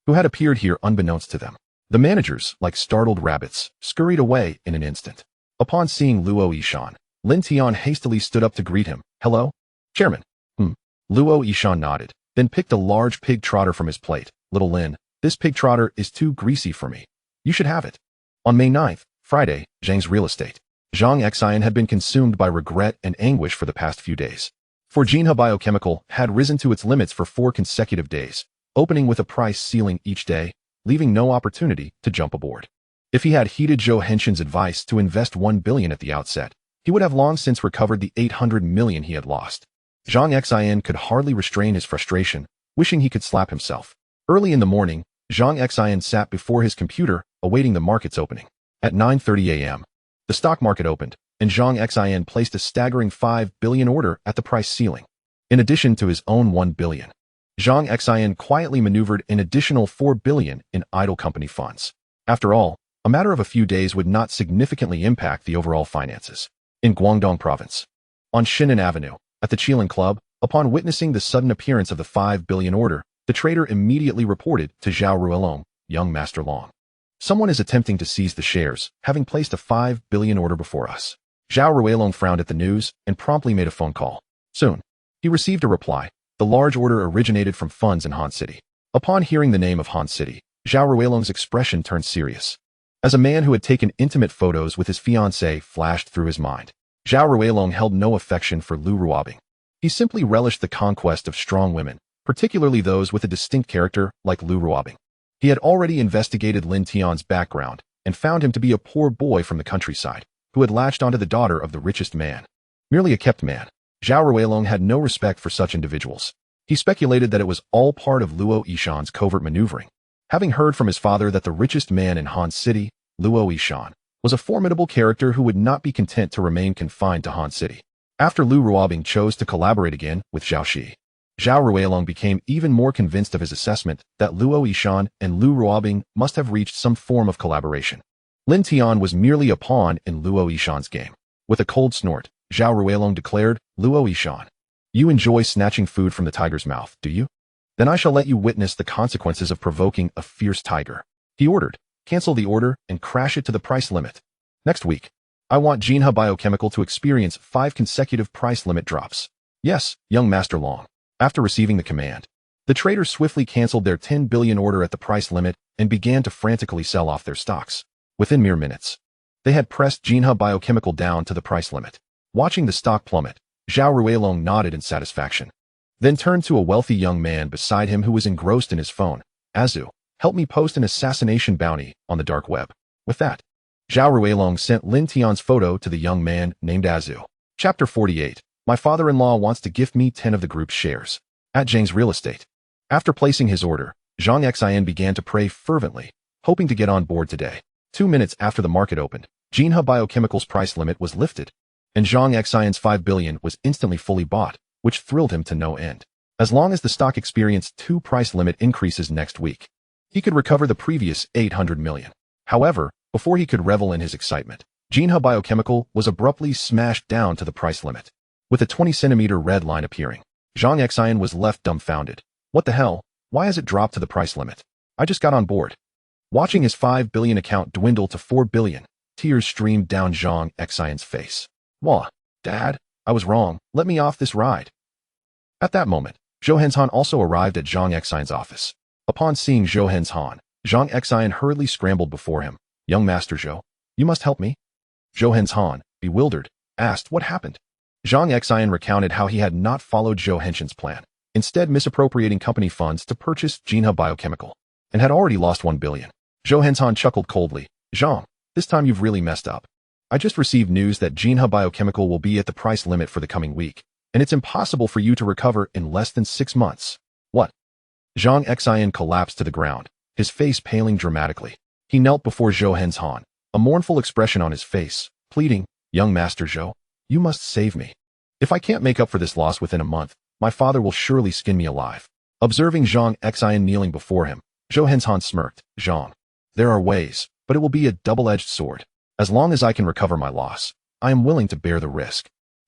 who had appeared here unbeknownst to them. The managers, like startled rabbits, scurried away in an instant. Upon seeing Luo Yishan, Lin Tian hastily stood up to greet him. "Hello? Chairman." Luo Yishan nodded, then picked a large pig trotter from his plate. "Little Lin, this pig trotter is too greasy for me. You should have it." On May 9th, Friday, Zhang's real estate. Zhang Xian had been consumed by regret and anguish for the past few days. For Jinhe Biochemical had risen to its limits for 4 consecutive days, opening with a price ceiling each day, leaving no opportunity to jump aboard. If he had heeded Zhou Henshin's advice to invest 1 billion at the outset, he would have long since recovered the 800 million he had lost. Zhang Xian could hardly restrain his frustration, wishing he could slap himself. Early in the morning, Zhang Xian sat before his computer, awaiting the market's opening. At 9:30 a.m., the stock market opened, and Zhang Xian placed a staggering 5 billion order at the price ceiling. In addition to his own 1 billion, Zhang Xian quietly maneuvered an additional 4 billion in idle company funds. After all, a matter of a few days would not significantly impact the overall finances. In Guangdong province, on Shinan Avenue, at the Qilin Club, upon witnessing the sudden appearance of the 5 billion order, the trader immediately reported to Zhao Ruilong, "Young Master Long, someone is attempting to seize the shares, having placed a 5 billion order before us." Zhao Ruilong frowned at the news and promptly made a phone call. Soon, he received a reply. The large order originated from funds in Han City. Upon hearing the name of Han City, Zhao Ruilong's expression turned serious. As a man who had taken intimate photos with his fiancée flashed through his mind, Zhao Ruilong held no affection for Lu Ruobing. He simply relished the conquest of strong women, particularly those with a distinct character like Lu Ruobing. He had already investigated Lin Tian's background and found him to be a poor boy from the countryside, who had latched onto the daughter of the richest man. Merely a kept man, Zhao Ruilong had no respect for such individuals. He speculated that it was all part of Luo Yishan's covert maneuvering. Having heard from his father that the richest man in Han City, Luo Yishan, was a formidable character who would not be content to remain confined to Han City. After Lu Ruobing chose to collaborate again with Zhao Shi, Zhao Ruilong became even more convinced of his assessment that Luo Yishan and Lu Ruobing must have reached some form of collaboration. Lin Tian was merely a pawn in Luo Yishan's game. With a cold snort, Zhao Ruilong declared, "Luo Yishan, you enjoy snatching food from the tiger's mouth, do you? Then I shall let you witness the consequences of provoking a fierce tiger." He ordered, "Cancel the order and crash it to the price limit. Next week, I want Jinhe Biochemical to experience 5 consecutive price limit drops." "Yes, young Master Long." After receiving the command, the traders swiftly canceled their 10 billion order at the price limit and began to frantically sell off their stocks. Within mere minutes, they had pressed Jinhe Biochemical down to the price limit. Watching the stock plummet, Zhao Ruilong nodded in satisfaction, then turned to a wealthy young man beside him who was engrossed in his phone. "Azu, help me post an assassination bounty on the dark web." With that, Zhao Ruilong sent Lin Tian's photo to the young man named Azu. Chapter 48. My father-in-law wants to gift me 10 of the group's shares. At Zhang's real estate. After placing his order, Zhang Xian began to pray fervently, hoping to get on board today. 2 minutes after the market opened, Jinhe Biochemical's price limit was lifted, and Zhang Xian's 5 billion was instantly fully bought, which thrilled him to no end. As long as the stock experienced 2 price limit increases next week, he could recover the previous 800 million. However, before he could revel in his excitement, Jinhe Biochemical was abruptly smashed down to the price limit. With a 20-centimeter red line appearing, Zhang Xian was left dumbfounded. What the hell? Why has it dropped to the price limit? I just got on board. Watching his 5 billion account dwindle to 4 billion, tears streamed down Zhang Xian's face. "Wah, Dad, I was wrong. Let me off this ride." At that moment, Zhou Henshan also arrived at Zhang Xian's office. Upon seeing Zhou Henshan, Zhang Xian hurriedly scrambled before him. Young Master Zhou, you must help me. Zhou Henshan, bewildered, asked what happened. Zhang Xian recounted how he had not followed Zhou Henshan's plan, instead misappropriating company funds to purchase Jinhe Biochemical, and had already lost 1 billion. Zhou Henshan chuckled coldly. Zhang, this time you've really messed up. I just received news that Jinhe Biochemical will be at the price limit for the coming week, and it's impossible for you to recover in less than 6 months. What? Zhang Xian collapsed to the ground, his face paling dramatically. He knelt before Zhou Henshan, a mournful expression on his face, pleading, Young Master Zhou, you must save me. If I can't make up for this loss within a month, my father will surely skin me alive. Observing Zhang Xian kneeling before him, Zhou Henshan smirked. Zhang, there are ways, but it will be a double-edged sword. As long as I can recover my loss, I am willing to bear the risk.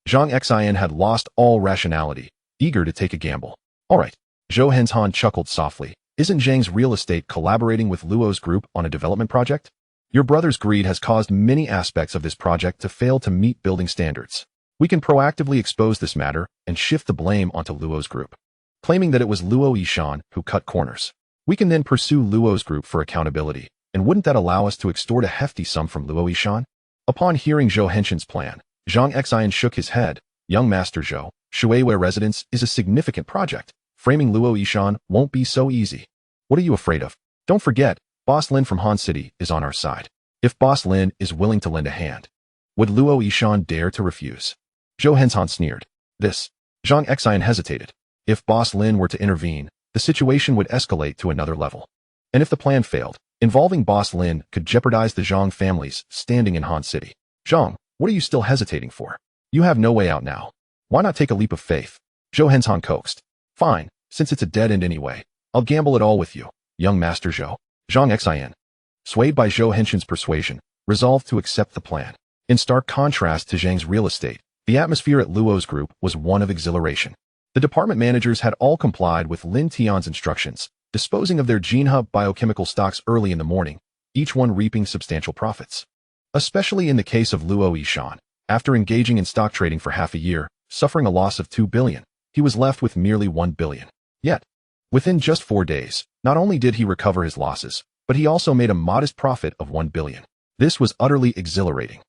Zhang Xian had lost all rationality, eager to take a gamble. All right. Zhou Henshan chuckled softly. Isn't Zhang's real estate collaborating with Luo's group on a development project? Your brother's greed has caused many aspects of this project to fail to meet building standards. We can proactively expose this matter and shift the blame onto Luo's group, claiming that it was Luo Yishan who cut corners. We can then pursue Luo's group for accountability, and wouldn't that allow us to extort a hefty sum from Luo Yishan? Upon hearing Zhou Henshan's plan, Zhang Xian shook his head. Young Master Zhou, Shuiwei residence is a significant project. Framing Luo Yishan won't be so easy. What are you afraid of? Don't forget, Boss Lin from Han City is on our side. If Boss Lin is willing to lend a hand, would Luo Yishan dare to refuse? Zhou Henshan sneered. Zhang Xian hesitated. If Boss Lin were to intervene, the situation would escalate to another level. And if the plan failed, involving Boss Lin could jeopardize the Zhang family's standing in Han City. Zhang, what are you still hesitating for? You have no way out now. Why not take a leap of faith? Zhou Henshan coaxed. Fine, since it's a dead end anyway, I'll gamble it all with you, young Master Zhou. Zhang Xian, swayed by Zhou Henshan's persuasion, resolved to accept the plan. In stark contrast to Zhang's real estate, the atmosphere at Luo's group was one of exhilaration. The department managers had all complied with Lin Tian's instructions, disposing of their Jinhe biochemical stocks early in the morning, each one reaping substantial profits. Especially in the case of Luo Yishan, after engaging in stock trading for half a year, suffering a loss of 2 billion, he was left with merely 1 billion. Yet, within just 4 days, not only did he recover his losses, but he also made a modest profit of 1 billion. This was utterly exhilarating.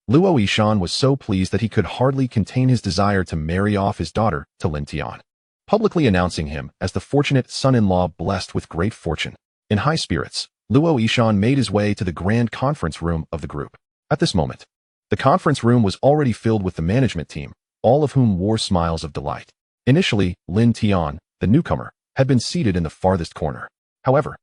Luo Yishan was so pleased that he could hardly contain his desire to marry off his daughter to Lin Tian, publicly announcing him as the fortunate son-in-law blessed with great fortune. In high spirits, Luo Yishan made his way to the grand conference room of the group. At this moment, the conference room was already filled with the management team, all of whom wore smiles of delight. Initially, Lin Tian, the newcomer, had been seated in the farthest corner. However,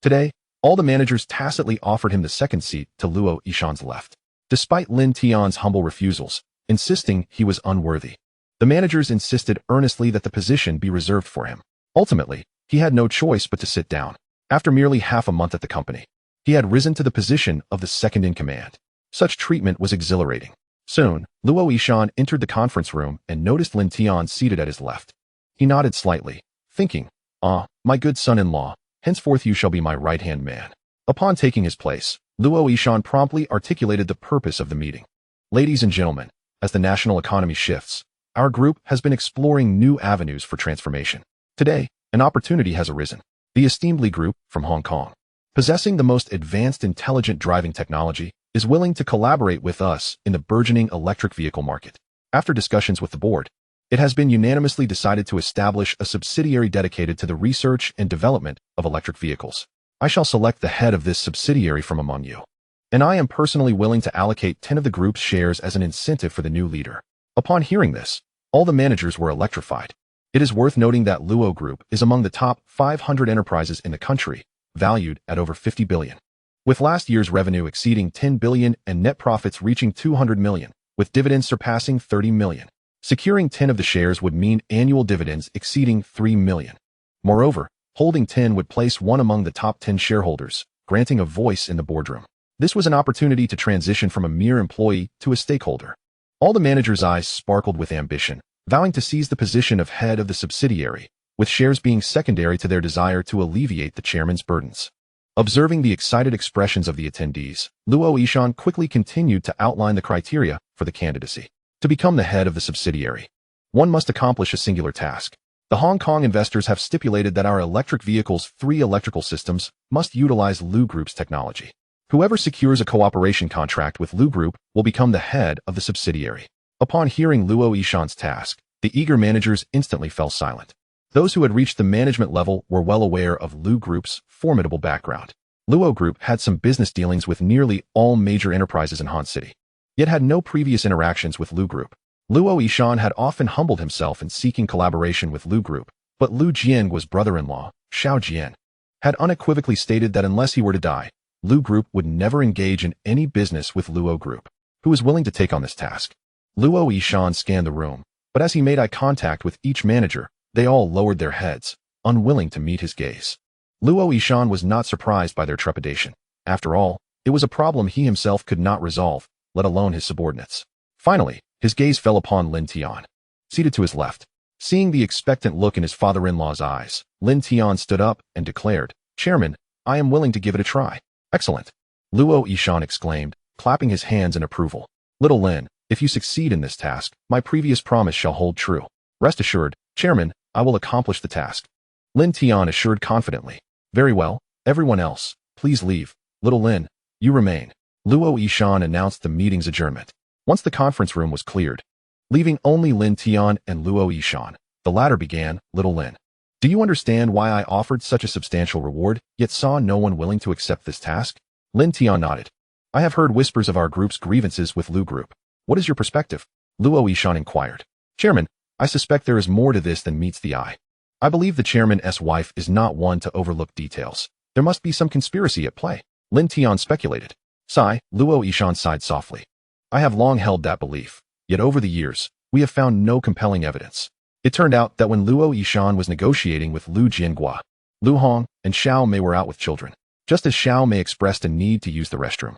today, all the managers tacitly offered him the second seat to Luo Yishan's left. Despite Lin Tian's humble refusals, insisting he was unworthy, the managers insisted earnestly that the position be reserved for him. Ultimately, he had no choice but to sit down. After merely half a month at the company, he had risen to the position of the second in command. Such treatment was exhilarating. Soon, Luo Yishan entered the conference room and noticed Lin Tian seated at his left. He nodded slightly, thinking, my good son-in-law, henceforth you shall be my right-hand man. Upon taking his place, Luo Yishan promptly articulated the purpose of the meeting. Ladies and gentlemen, as the national economy shifts, our group has been exploring new avenues for transformation. Today, an opportunity has arisen. The esteemed Li Group from Hong Kong, possessing the most advanced intelligent driving technology, is willing to collaborate with us in the burgeoning electric vehicle market. After discussions with the board, it has been unanimously decided to establish a subsidiary dedicated to the research and development of electric vehicles. I shall select the head of this subsidiary from among you, and I am personally willing to allocate 10 of the group's shares as an incentive for the new leader. Upon hearing this, all the managers were electrified. It is worth noting that Luo Group is among the top 500 enterprises in the country, valued at over 50 billion. With last year's revenue exceeding 10 billion and net profits reaching 200 million, with dividends surpassing 30 million. Securing 10 of the shares would mean annual dividends exceeding 3 million. Moreover, holding 10 would place one among the top 10 shareholders, granting a voice in the boardroom. This was an opportunity to transition from a mere employee to a stakeholder. All the managers' eyes sparkled with ambition, vowing to seize the position of head of the subsidiary, with shares being secondary to their desire to alleviate the chairman's burdens. Observing the excited expressions of the attendees, Luo Yishan quickly continued to outline the criteria for the candidacy. To become the head of the subsidiary, one must accomplish a singular task: The Hong Kong investors have stipulated that our electric vehicle's 3 electrical systems must utilize Lu Group's technology. Whoever secures a cooperation contract with Lu Group will become the head of the subsidiary. Upon hearing Luo Yishan's task, the eager managers instantly fell silent. Those who had reached the management level were well aware of Lu Group's formidable background. Luo Group had some business dealings with nearly all major enterprises in Han City, yet had no previous interactions with Lu Group. Luo Yishan had often humbled himself in seeking collaboration with Lu Group, but Lu Jian was brother-in-law, Xiao Jian, had unequivocally stated that unless he were to die, Lu Group would never engage in any business with Luo Group, who was willing to take on this task. Luo Yishan scanned the room, but as he made eye contact with each manager, they all lowered their heads, unwilling to meet his gaze. Luo Yishan was not surprised by their trepidation. After all, it was a problem he himself could not resolve, let alone his subordinates. Finally, his gaze fell upon Lin Tian, seated to his left. Seeing the expectant look in his father-in-law's eyes, Lin Tian stood up and declared, "Chairman, I am willing to give it a try." "Excellent," Luo Yishan exclaimed, clapping his hands in approval. "Little Lin, if you succeed in this task, my previous promise shall hold true. Rest assured, Chairman, I will accomplish the task." Lin Tian assured confidently. "Very well, everyone else, please leave. Little Lin, you remain." Luo Yishan announced the meeting's adjournment. Once the conference room was cleared, leaving only Lin Tian and Luo Yishan, the latter began, "Little Lin, do you understand why I offered such a substantial reward, yet saw no one willing to accept this task?" Lin Tian nodded. "I have heard whispers of our group's grievances with Lu Group. What is your perspective?" Luo Yishan inquired. "Chairman, I suspect there is more to this than meets the eye. I believe the chairman's wife is not one to overlook details. There must be some conspiracy at play," Lin Tian speculated. Sigh, Luo Yishan sighed softly. "I have long held that belief, yet over the years, we have found no compelling evidence." It turned out that when Luo Yishan was negotiating with Lu Jiangua, Lu Hong and Xiao Mei were out with children. Just as Xiao Mei expressed a need to use the restroom,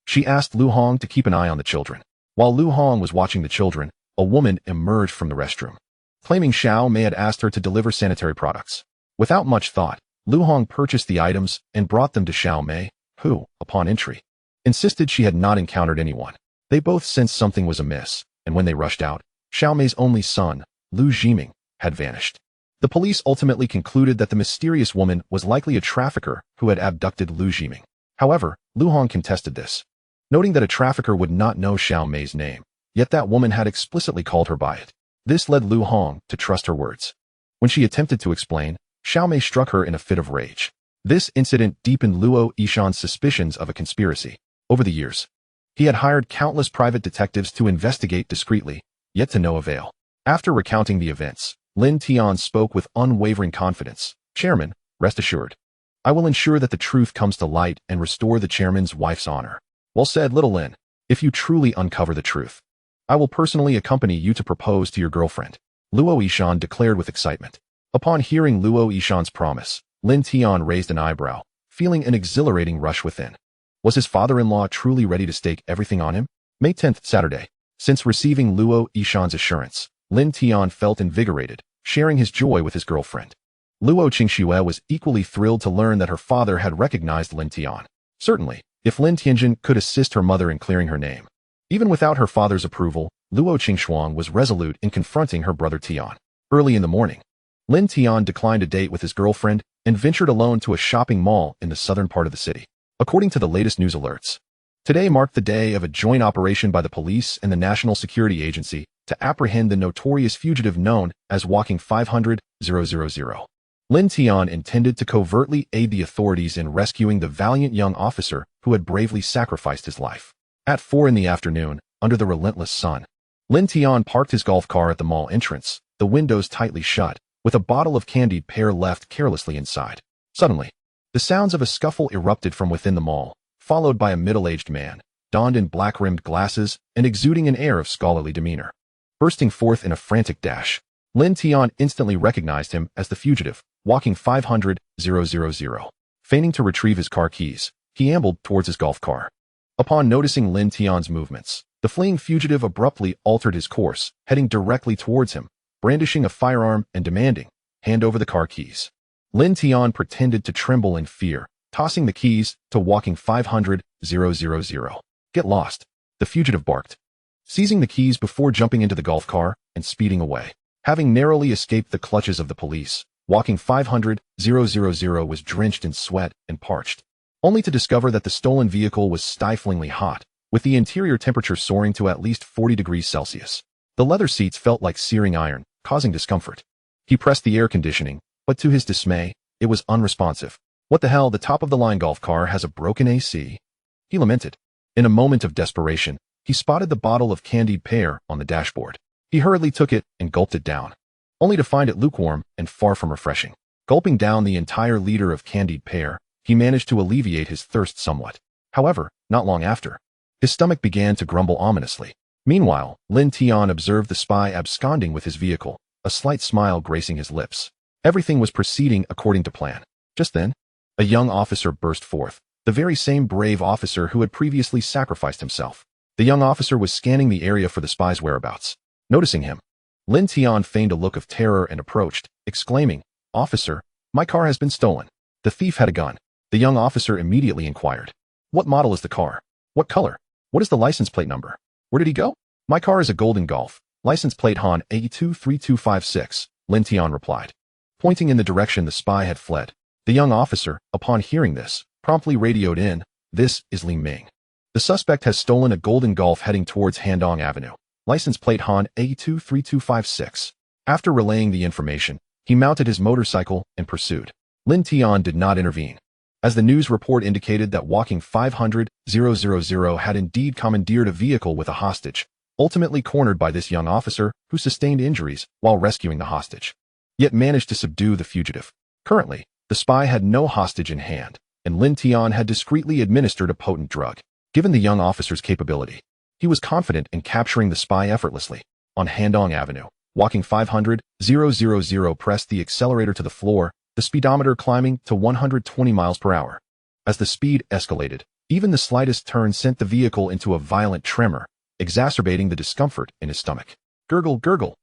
she asked Lu Hong to keep an eye on the children. While Lu Hong was watching the children, a woman emerged from the restroom, claiming Xiao Mei had asked her to deliver sanitary products. Without much thought, Lu Hong purchased the items and brought them to Xiao Mei, who, upon entry, insisted she had not encountered anyone. They both sensed something was amiss, and when they rushed out, Xiao Mei's only son, Lu Jiming, had vanished. The police ultimately concluded that the mysterious woman was likely a trafficker who had abducted Lu Jiming. However, Lu Hong contested this, noting that a trafficker would not know Xiao Mei's name, yet that woman had explicitly called her by it. This led Lu Hong to trust her words. When she attempted to explain, Xiao Mei struck her in a fit of rage. This incident deepened Luo Yishan's suspicions of a conspiracy. Over the years, he had hired countless private detectives to investigate discreetly, yet to no avail. After recounting the events, Lin Tian spoke with unwavering confidence. "Chairman, rest assured. I will ensure that the truth comes to light and restore the chairman's wife's honor." "Well said, little Lin. If you truly uncover the truth, I will personally accompany you to propose to your girlfriend," Luo Yishan declared with excitement. Upon hearing Luo Yishan's promise, Lin Tian raised an eyebrow, feeling an exhilarating rush within. Was his father-in-law truly ready to stake everything on him? May 10th, Saturday. Since receiving Luo Yishan's assurance, Lin Tian felt invigorated, sharing his joy with his girlfriend. Luo Qingxue was equally thrilled to learn that her father had recognized Lin Tian. Certainly, if Lin Tianjin could assist her mother in clearing her name. Even without her father's approval, Luo Qingxuan was resolute in confronting her brother Tian. Early in the morning, Lin Tian declined a date with his girlfriend and ventured alone to a shopping mall in the southern part of the city. According to the latest news alerts, today marked the day of a joint operation by the police and the National Security Agency to apprehend the notorious fugitive known as Walking 500,000. Lin Tian intended to covertly aid the authorities in rescuing the valiant young officer who had bravely sacrificed his life. At 4 in the afternoon, under the relentless sun, Lin Tian parked his golf car at the mall entrance, the windows tightly shut, with a bottle of candied pear left carelessly inside. Suddenly, the sounds of a scuffle erupted from within the mall, followed by a middle-aged man, donned in black-rimmed glasses and exuding an air of scholarly demeanor. Bursting forth in a frantic dash, Lin Tian instantly recognized him as the fugitive, Walking 500,000. Feigning to retrieve his car keys, he ambled towards his golf car. Upon noticing Lin Tian's movements, the fleeing fugitive abruptly altered his course, heading directly towards him, brandishing a firearm and demanding, "Hand over the car keys." Lin Tian pretended to tremble in fear, tossing the keys to Walking 500,000. "Get lost," the fugitive barked, seizing the keys before jumping into the golf car and speeding away. Having narrowly escaped the clutches of the police, walking 500,000 was drenched in sweat and parched, only to discover that the stolen vehicle was stiflingly hot, with the interior temperature soaring to at least 40 degrees Celsius. The leather seats felt like searing iron, causing discomfort. He pressed the air conditioning, but to his dismay, it was unresponsive. What the hell, the top-of-the-line golf car has a broken AC? He lamented. In a moment of desperation, he spotted the bottle of candied pear on the dashboard. He hurriedly took it and gulped it down, only to find it lukewarm and far from refreshing. Gulping down the entire liter of candied pear, he managed to alleviate his thirst somewhat. However, not long after, his stomach began to grumble ominously. Meanwhile, Lin Tian observed the spy absconding with his vehicle, a slight smile gracing his lips. Everything was proceeding according to plan. Just then, a young officer burst forth, the very same brave officer who had previously sacrificed himself. The young officer was scanning the area for the spy's whereabouts. Noticing him, Lin Tian feigned a look of terror and approached, exclaiming, "Officer, my car has been stolen." The thief had a gun. The young officer immediately inquired, "What model is the car? What color? What is the license plate number? Where did he go?" "My car is a golden Golf, license plate HON A23256, Lin Tian replied, pointing in the direction the spy had fled. The young officer, upon hearing this, promptly radioed in, "This is Li Ming. The suspect has stolen a golden Golf heading towards Handong Avenue, license plate HON A23256. After relaying the information, he mounted his motorcycle and pursued. Lin Tian did not intervene, as the news report indicated that walking 500,000 had indeed commandeered a vehicle with a hostage, ultimately cornered by this young officer who sustained injuries while rescuing the hostage, yet managed to subdue the fugitive. Currently, the spy had no hostage in hand, and Lin Tian had discreetly administered a potent drug. Given the young officer's capability, he was confident in capturing the spy effortlessly. On Handong Avenue, walking 500,000 pressed the accelerator to the floor, the speedometer climbing to 120 miles per hour. As the speed escalated, even the slightest turn sent the vehicle into a violent tremor, exacerbating the discomfort in his stomach. Gurgle, gurgle.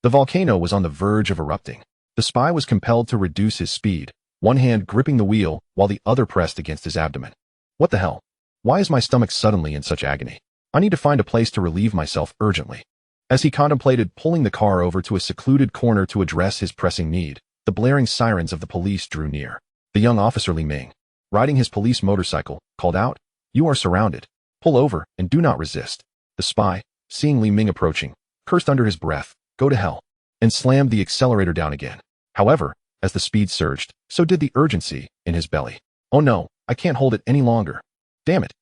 The volcano was on the verge of erupting. The spy was compelled to reduce his speed, one hand gripping the wheel while the other pressed against his abdomen. What the hell? Why is my stomach suddenly in such agony? I need to find a place to relieve myself urgently. As he contemplated pulling the car over to a secluded corner to address his pressing need, the blaring sirens of the police drew near. The young officer Li Ming, riding his police motorcycle, called out, "You are surrounded. Pull over and do not resist." The spy, seeing Li Ming approaching, cursed under his breath, "Go to hell," and slammed the accelerator down again. However, as the speed surged, so did the urgency in his belly. "Oh no, I can't hold it any longer. Damn it."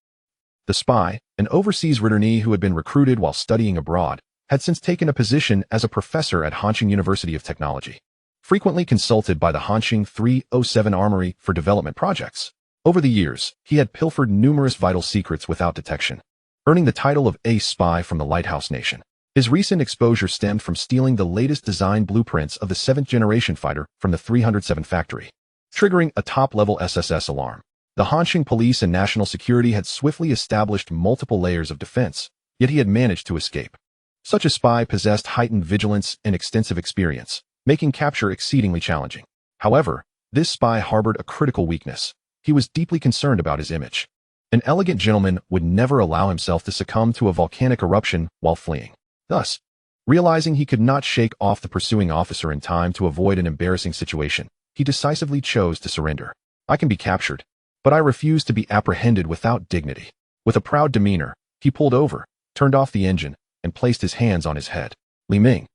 The spy, an overseas returnee who had been recruited while studying abroad, had since taken a position as a professor at Hongqing University of Technology, frequently consulted by the Hongqing 307 Armory for development projects. Over the years, he had pilfered numerous vital secrets without detection, earning the title of Ace Spy from the Lighthouse Nation. His recent exposure stemmed from stealing the latest design blueprints of the 7th-generation fighter from the 307 factory, triggering a top-level SSS alarm. The Hongqing police and national security had swiftly established multiple layers of defense, yet he had managed to escape. Such a spy possessed heightened vigilance and extensive experience, making capture exceedingly challenging. However, this spy harbored a critical weakness. He was deeply concerned about his image. An elegant gentleman would never allow himself to succumb to a volcanic eruption while fleeing. Thus, realizing he could not shake off the pursuing officer in time to avoid an embarrassing situation, he decisively chose to surrender. "I can be captured, but I refuse to be apprehended without dignity." With a proud demeanor, he pulled over, turned off the engine, and placed his hands on his head. Li Ming,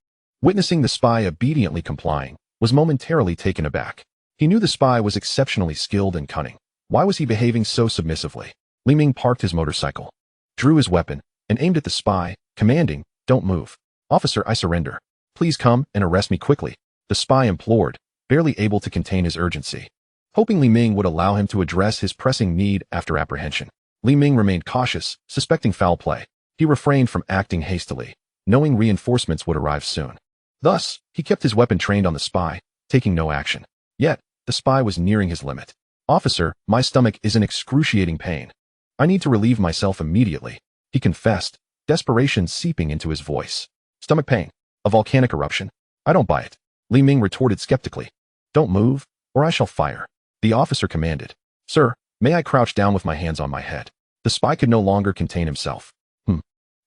witnessing the spy obediently complying, was momentarily taken aback. He knew the spy was exceptionally skilled and cunning. Why was he behaving so submissively? Li Ming parked his motorcycle, drew his weapon, and aimed at the spy, commanding, "Don't move. Officer, I surrender. Please come and arrest me quickly," the spy implored, barely able to contain his urgency. Hoping Li Ming would allow him to address his pressing need after apprehension, Li Ming remained cautious, suspecting foul play. He refrained from acting hastily, knowing reinforcements would arrive soon. Thus, he kept his weapon trained on the spy, taking no action. Yet, the spy was nearing his limit. "Officer, my stomach is in excruciating pain. I need to relieve myself immediately," he confessed, desperation seeping into his voice. "Stomach pain? A volcanic eruption? I don't buy it," Li Ming retorted skeptically. "Don't move, or I shall fire," the officer commanded. "Sir, may I crouch down with my hands on my head?" The spy could no longer contain himself.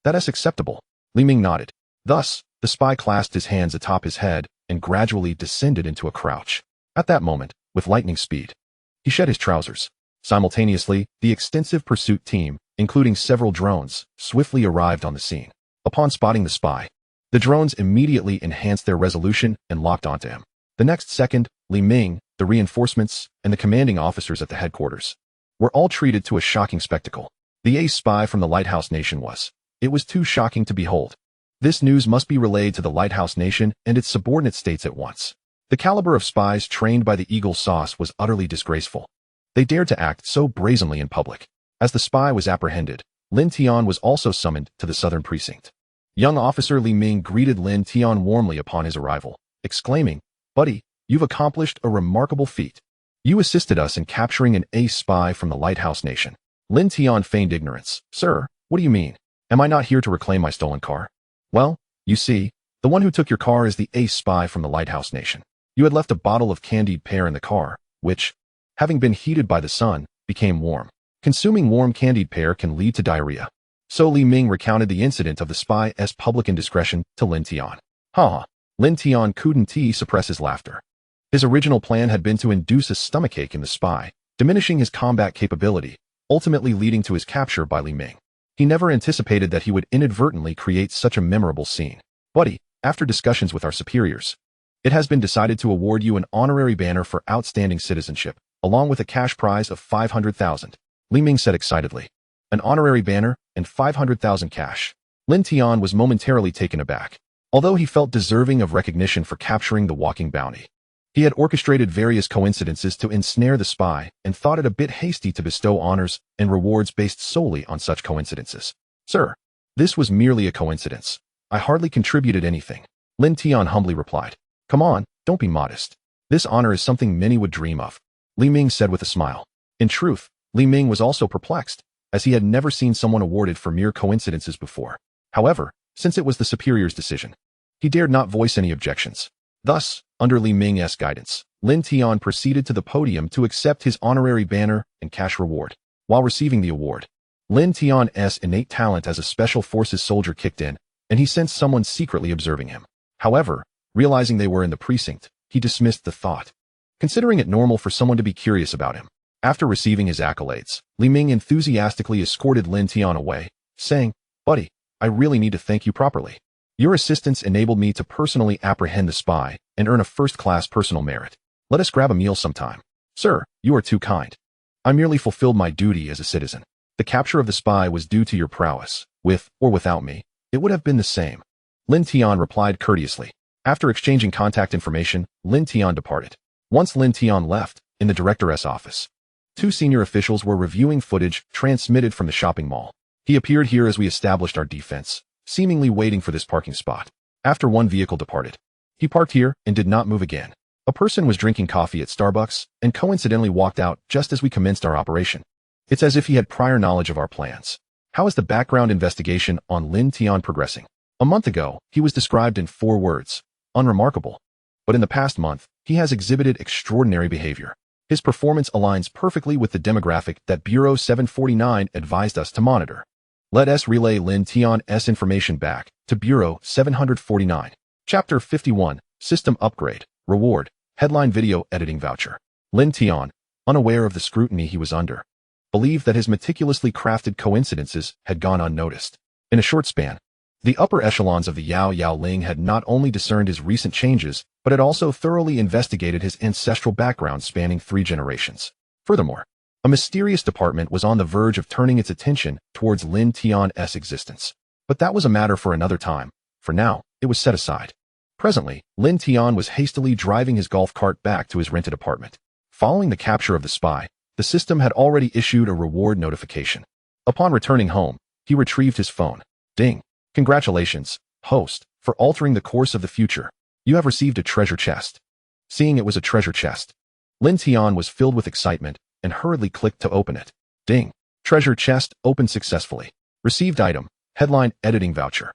That is acceptable," Li Ming nodded. Thus, the The spy clasped his hands atop his head and gradually descended into a crouch. At that moment, with lightning speed, he shed his trousers. Simultaneously, the extensive pursuit team, including several drones, swiftly arrived on the scene. Upon spotting the spy, the drones immediately enhanced their resolution and locked onto him. The next second, Li Ming, the reinforcements, and the commanding officers at the headquarters were all treated to a shocking spectacle. The ace spy from the Lighthouse Nation it was too shocking to behold. This news must be relayed to the Lighthouse Nation and its subordinate states at once. The caliber of spies trained by the Eagle Sauce was utterly disgraceful. They dared to act so brazenly in public. As the spy was apprehended, Lin Tian was also summoned to the southern precinct. Young officer Li Ming greeted Lin Tian warmly upon his arrival, exclaiming, "Buddy, you've accomplished a remarkable feat. You assisted us in capturing an ace spy from the Lighthouse Nation." Lin Tian feigned ignorance. "Sir, what do you mean? Am I not here to reclaim my stolen car?" "Well, you see, the one who took your car is the ace spy from the Lighthouse Nation. You had left a bottle of candied pear in the car, which, having been heated by the sun, became warm. Consuming warm candied pear can lead to diarrhea." So Li Ming recounted the incident of the spy's public indiscretion to Lin Tian. Ha! Lin Tian couldn't suppress his laughter. His original plan had been to induce a stomachache in the spy, diminishing his combat capability, ultimately leading to his capture by Li Ming. He never anticipated that he would inadvertently create such a memorable scene. "Buddy, after discussions with our superiors, it has been decided to award you an honorary banner for outstanding citizenship, along with a cash prize of 500,000. Li Ming said excitedly. An honorary banner and 500,000 cash. Lin Tian was momentarily taken aback. Although he felt deserving of recognition for capturing the walking bounty, he had orchestrated various coincidences to ensnare the spy and thought it a bit hasty to bestow honors and rewards based solely on such coincidences. "Sir, this was merely a coincidence. I hardly contributed anything," Lin Tian humbly replied. "Come on, don't be modest. This honor is something many would dream of," Li Ming said with a smile. In truth, Li Ming was also perplexed, as he had never seen someone awarded for mere coincidences before. However, since it was the superior's decision, he dared not voice any objections. Thus, under Li Ming's guidance, Lin Tian proceeded to the podium to accept his honorary banner and cash reward. While receiving the award, Lin Tian's innate talent as a special forces soldier kicked in, and he sensed someone secretly observing him. However, realizing they were in the precinct, he dismissed the thought, considering it normal for someone to be curious about him. After receiving his accolades, Li Ming enthusiastically escorted Lin Tian away, saying, "Buddy, I really need to thank you properly. Your assistance enabled me to personally apprehend the spy and earn a first-class personal merit. Let us grab a meal sometime." "Sir, you are too kind. I merely fulfilled my duty as a citizen. The capture of the spy was due to your prowess. With or without me, it would have been the same," Lin Tian replied courteously. After exchanging contact information, Lin Tian departed. Once Lin Tian left, in the director's office, two senior officials were reviewing footage transmitted from the shopping mall. "He appeared here as we established our defense, seemingly waiting for this parking spot. After one vehicle departed, he parked here and did not move again. A person was drinking coffee at Starbucks and coincidentally walked out just as we commenced our operation. It's as if he had prior knowledge of our plans." How is the background investigation on Lin Tian progressing? A month ago, he was described in 4 words: unremarkable. But in the past month, he has exhibited extraordinary behavior. His performance aligns perfectly with the demographic that Bureau 749 advised us to monitor. Let us relay Lin Tian's information back to Bureau 749. Chapter 51, System Upgrade, Reward, Headline Video Editing Voucher. Lin Tian, unaware of the scrutiny he was under, believed that his meticulously crafted coincidences had gone unnoticed. In a short span, the upper echelons of the Yao Ling had not only discerned his recent changes, but had also thoroughly investigated his ancestral background spanning 3 generations. Furthermore, a mysterious department was on the verge of turning its attention towards Lin Tian's existence. But that was a matter for another time. For now, it was set aside. Presently, Lin Tian was hastily driving his golf cart back to his rented apartment. Following the capture of the spy, the system had already issued a reward notification. Upon returning home, he retrieved his phone. Ding. "Congratulations, host, for altering the course of the future. You have received a treasure chest." Seeing it was a treasure chest, Lin Tian was filled with excitement and hurriedly clicked to open it. Ding. Treasure chest opened successfully. Received item, headline editing voucher.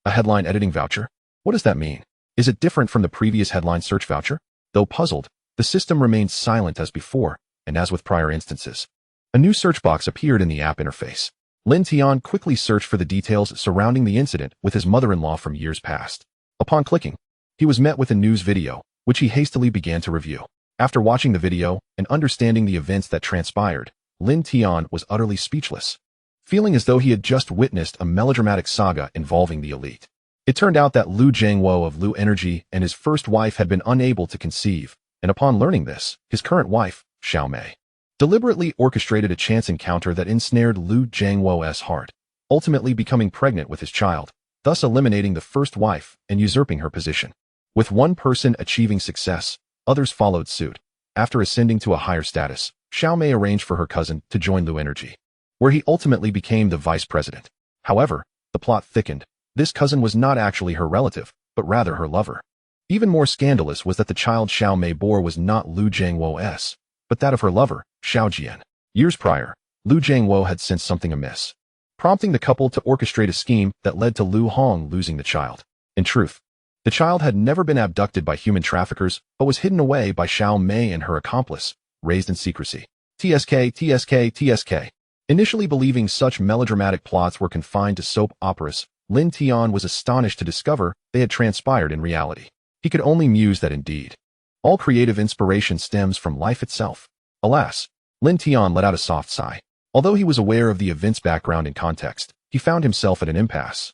A headline editing voucher? What does that mean? Is it different from the previous headline search voucher? Though puzzled, the system remained silent as before, and as with prior instances. A new search box appeared in the app interface. Lin Tian quickly searched for the details surrounding the incident with his mother-in-law from years past. Upon clicking, he was met with a news video, which he hastily began to review. After watching the video and understanding the events that transpired, Lin Tian was utterly speechless, feeling as though he had just witnessed a melodramatic saga involving the elite. It turned out that Lu Jiangwo of Lu Energy and his first wife had been unable to conceive, and upon learning this, his current wife, Xiao Mei, deliberately orchestrated a chance encounter that ensnared Lu Jiangwo's heart, ultimately becoming pregnant with his child, thus eliminating the first wife and usurping her position. With one person achieving success, others followed suit. After ascending to a higher status, Xiao Mei arranged for her cousin to join Lu Energy, where he ultimately became the vice president. However, the plot thickened. This cousin was not actually her relative, but rather her lover. Even more scandalous was that the child Xiao Mei bore was not Lu Jiangwo's, but that of her lover, Xiao Jian. Years prior, Lu Jiangwo had sensed something amiss, prompting the couple to orchestrate a scheme that led to Lu Hong losing the child. In truth, the child had never been abducted by human traffickers, but was hidden away by Xiao Mei and her accomplice, raised in secrecy. TSK. Initially believing such melodramatic plots were confined to soap operas, Lin Tian was astonished to discover they had transpired in reality. He could only muse that indeed all creative inspiration stems from life itself. Alas, Lin Tian let out a soft sigh. Although he was aware of the event's background and context, he found himself at an impasse,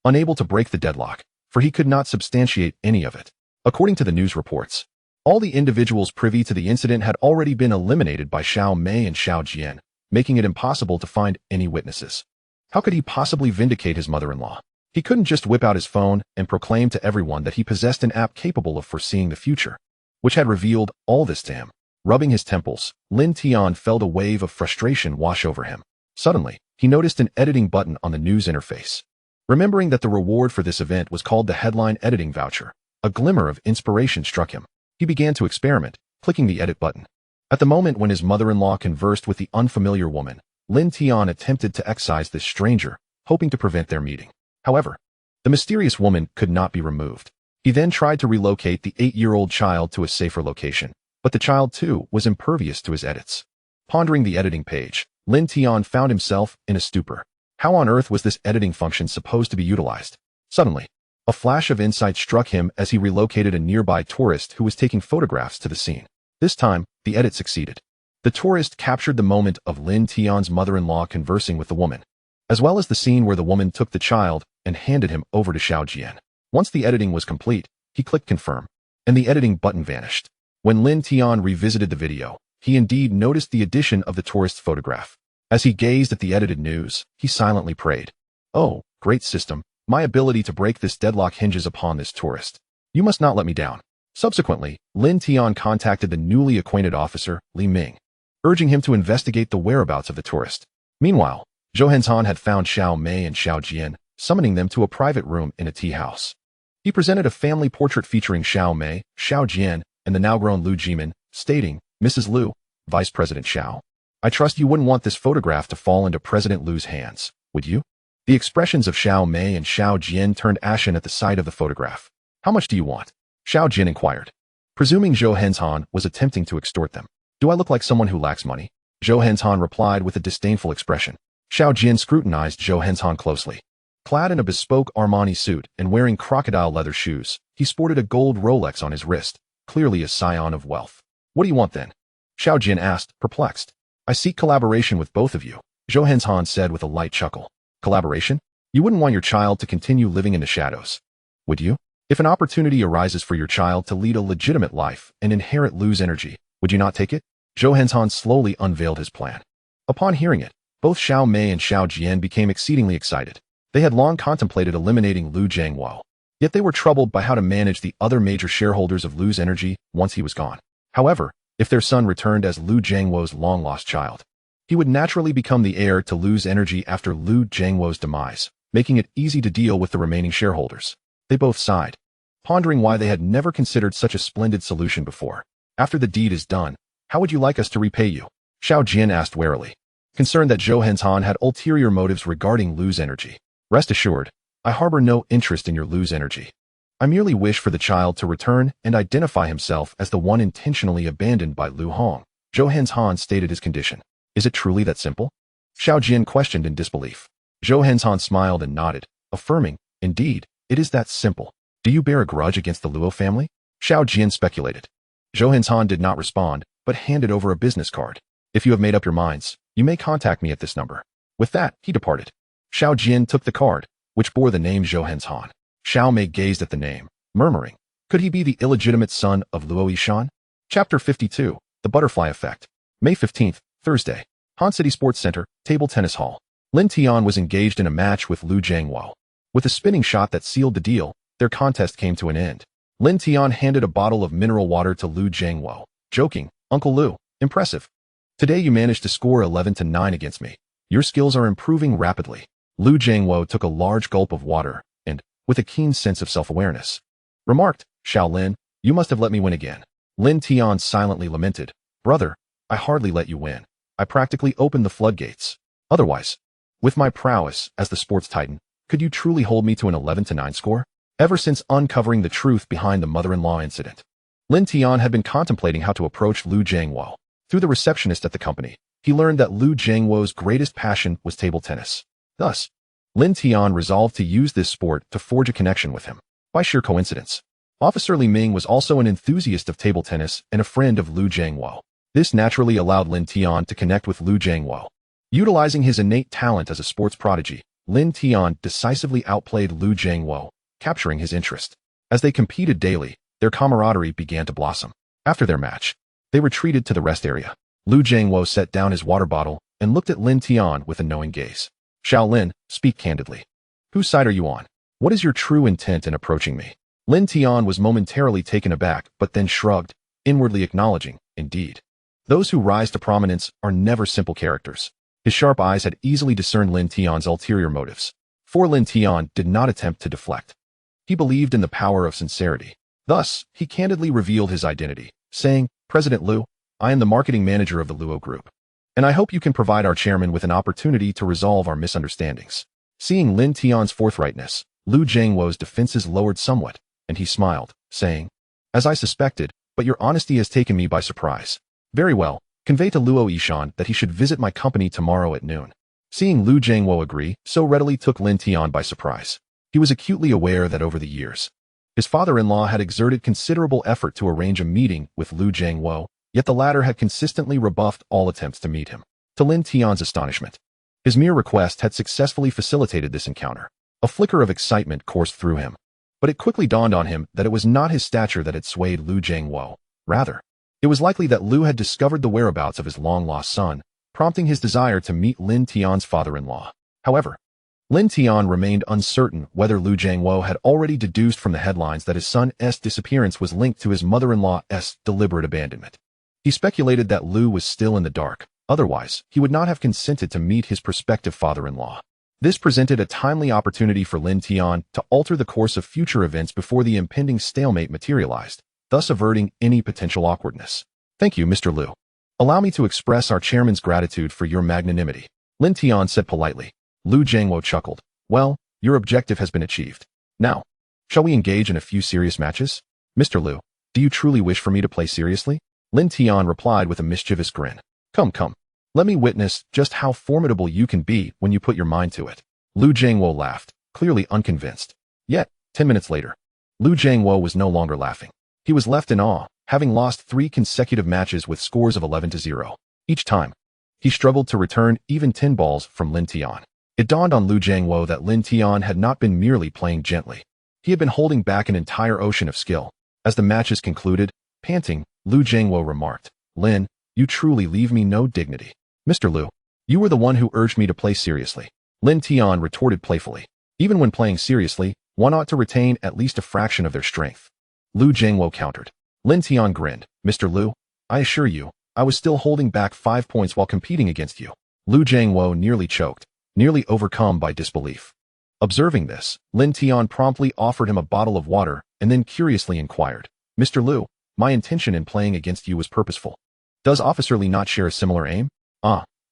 unable to break the deadlock, for he could not substantiate any of it. According to the news reports, all the individuals privy to the incident had already been eliminated by Xiao Mei and Xiao Jian, making it impossible to find any witnesses. How could he possibly vindicate his mother-in-law? He couldn't just whip out his phone and proclaim to everyone that he possessed an app capable of foreseeing the future, which had revealed all this to him. Rubbing his temples, Lin Tian felt a wave of frustration wash over him. Suddenly, he noticed an editing button on the news interface. Remembering that the reward for this event was called the headline editing voucher, a glimmer of inspiration struck him. He began to experiment, clicking the edit button. At the moment when his mother-in-law conversed with the unfamiliar woman, Lin Tian attempted to excise this stranger, hoping to prevent their meeting. However, the mysterious woman could not be removed. He then tried to relocate the 8-year-old child to a safer location, but the child too was impervious to his edits. Pondering the editing page, Lin Tian found himself in a stupor. How on earth was this editing function supposed to be utilized? Suddenly, a flash of insight struck him as he relocated a nearby tourist who was taking photographs to the scene. This time, the edit succeeded. The tourist captured the moment of Lin Tian's mother-in-law conversing with the woman, as well as the scene where the woman took the child and handed him over to Xiao Jian. Once the editing was complete, he clicked confirm, and the editing button vanished. When Lin Tian revisited the video, he indeed noticed the addition of the tourist's photograph. As he gazed at the edited news, he silently prayed, "Oh, great system, my ability to break this deadlock hinges upon this tourist. You must not let me down." Subsequently, Lin Tian contacted the newly acquainted officer, Li Ming, urging him to investigate the whereabouts of the tourist. Meanwhile, Zhou Henzhan had found Xiao Mei and Xiao Jian, summoning them to a private room in a tea house. He presented a family portrait featuring Xiao Mei, Xiao Jian, and the now-grown Lu Jimin, stating, "Mrs. Lu, Vice President Xiao, I trust you wouldn't want this photograph to fall into President Lu's hands, would you?" The expressions of Xiao Mei and Xiao Jian turned ashen at the sight of the photograph. "How much do you want?" Xiao Jian inquired, presuming Zhou Henzhan was attempting to extort them. "Do I look like someone who lacks money?" Zhou Henzhan replied with a disdainful expression. Xiao Jian scrutinized Zhou Henzhan closely. Clad in a bespoke Armani suit and wearing crocodile leather shoes, he sported a gold Rolex on his wrist, clearly a scion of wealth. "What do you want then?" Xiao Jian asked, perplexed. "I seek collaboration with both of you," Zhou Henzhan said with a light chuckle. "Collaboration? You wouldn't want your child to continue living in the shadows, would you? If an opportunity arises for your child to lead a legitimate life and inherit Lu's energy, would you not take it?" Zhou Henzhan slowly unveiled his plan. Upon hearing it, both Xiao Mei and Xiao Jian became exceedingly excited. They had long contemplated eliminating Lu Jiangwo, yet they were troubled by how to manage the other major shareholders of Lu's energy once he was gone. However, if their son returned as Lu Jiangwo's long-lost child, he would naturally become the heir to Lu's energy after Lu Jiangwo's demise, making it easy to deal with the remaining shareholders. They both sighed, pondering why they had never considered such a splendid solution before. "After the deed is done, how would you like us to repay you?" Xiao Jian asked warily, concerned that Zhou Henzhan had ulterior motives regarding Lu's energy. "Rest assured, I harbor no interest in your Lu's energy. I merely wish for the child to return and identify himself as the one intentionally abandoned by Lu Hong." Zhou Henzhan stated his condition. "Is it truly that simple?" Xiao Jian questioned in disbelief. Zhou Henzhan smiled and nodded, affirming, "Indeed, it is that simple. Do you bear a grudge against the Luo family? Xiao Jian speculated. Zhou Han did not respond, but handed over a business card. If you have made up your minds, you may contact me at this number. With that, he departed. Xiao Jian took the card, which bore the name Zhou Han. Xiao Mei gazed at the name, murmuring, could he be the illegitimate son of Luo Yishan? Chapter 52, The Butterfly Effect. May 15th, Thursday. Han City Sports Center, Table Tennis Hall. Lin Tian was engaged in a match with Lu Jiangwo. With a spinning shot that sealed the deal, their contest came to an end. Lin Tian handed a bottle of mineral water to Lu Jiangwo, joking, Uncle Lu, impressive. Today you managed to score 11-9 against me. Your skills are improving rapidly. Lu Jiangwo took a large gulp of water and, with a keen sense of self-awareness, remarked, Xiao Lin, you must have let me win again. Lin Tian silently lamented, brother, I hardly let you win. I practically opened the floodgates. Otherwise, with my prowess as the sports titan, could you truly hold me to an 11-9 score? Ever since uncovering the truth behind the mother-in-law incident, Lin Tian had been contemplating how to approach Lu Jiangwo. Through the receptionist at the company, he learned that Lu Jiangwo's greatest passion was table tennis. Thus, Lin Tian resolved to use this sport to forge a connection with him. By sheer coincidence, Officer Li Ming was also an enthusiast of table tennis and a friend of Lu Jiangwo. This naturally allowed Lin Tian to connect with Lu Jiangwo. Utilizing his innate talent as a sports prodigy, Lin Tian decisively outplayed Lu Jiangwo, capturing his interest. As they competed daily, their camaraderie began to blossom. After their match, they retreated to the rest area. Lu Jiangwo set down his water bottle and looked at Lin Tian with a knowing gaze. Xiao Lin, speak candidly. Whose side are you on? What is your true intent in approaching me? Lin Tian was momentarily taken aback, but then shrugged, inwardly acknowledging, indeed. Those who rise to prominence are never simple characters. His sharp eyes had easily discerned Lin Tian's ulterior motives. For Lin Tian did not attempt to deflect. He believed in the power of sincerity. Thus, he candidly revealed his identity, saying, President Lu, I am the marketing manager of the Luo Group, and I hope you can provide our chairman with an opportunity to resolve our misunderstandings. Seeing Lin Tian's forthrightness, Lu Jiangwo's defenses lowered somewhat, and he smiled, saying, as I suspected, but your honesty has taken me by surprise. Very well, convey to Luo Yishan that he should visit my company tomorrow at noon. Seeing Lu Jiangwo agree so readily took Lin Tian by surprise. He was acutely aware that over the years, his father-in-law had exerted considerable effort to arrange a meeting with Lu Jiangwo, yet the latter had consistently rebuffed all attempts to meet him. To Lin Tian's astonishment, his mere request had successfully facilitated this encounter. A flicker of excitement coursed through him, but it quickly dawned on him that it was not his stature that had swayed Lu Jiangwo. Rather, it was likely that Lu had discovered the whereabouts of his long-lost son, prompting his desire to meet Lin Tian's father-in-law. However, Lin Tian remained uncertain whether Lu Jiangwo had already deduced from the headlines that his son's disappearance was linked to his mother-in-law's deliberate abandonment. He speculated that Lu was still in the dark, otherwise he would not have consented to meet his prospective father-in-law. This presented a timely opportunity for Lin Tian to alter the course of future events before the impending stalemate materialized, thus averting any potential awkwardness. Thank you, Mr. Lu. Allow me to express our chairman's gratitude for your magnanimity, Lin Tian said politely. Lu Jiangwo chuckled. Well, your objective has been achieved. Now, shall we engage in a few serious matches? Mr. Lu, do you truly wish for me to play seriously? Lin Tian replied with a mischievous grin. Come. Let me witness just how formidable you can be when you put your mind to it. Lu Jiangwo laughed, clearly unconvinced. Yet, 10 minutes later, Lu Jiangwo was no longer laughing. He was left in awe, having lost 3 consecutive matches with scores of 11-0. Each time, he struggled to return even 10 balls from Lin Tian. It dawned on Lu Jiangwo that Lin Tian had not been merely playing gently. He had been holding back an entire ocean of skill. As the matches concluded, panting, Lu Jiangwo remarked, Lin, you truly leave me no dignity. Mr. Lu, you were the one who urged me to play seriously. Lin Tian retorted playfully. Even when playing seriously, one ought to retain at least a fraction of their strength. Lu Jiangwo countered. Lin Tian grinned. Mr. Lu, I assure you, I was still holding back 5 points while competing against you. Lu Jiangwo nearly choked, nearly overcome by disbelief. Observing this, Lin Tian promptly offered him a bottle of water and then curiously inquired, Mr. Lu, my intention in playing against you was purposeful. Does Officer Li not share a similar aim?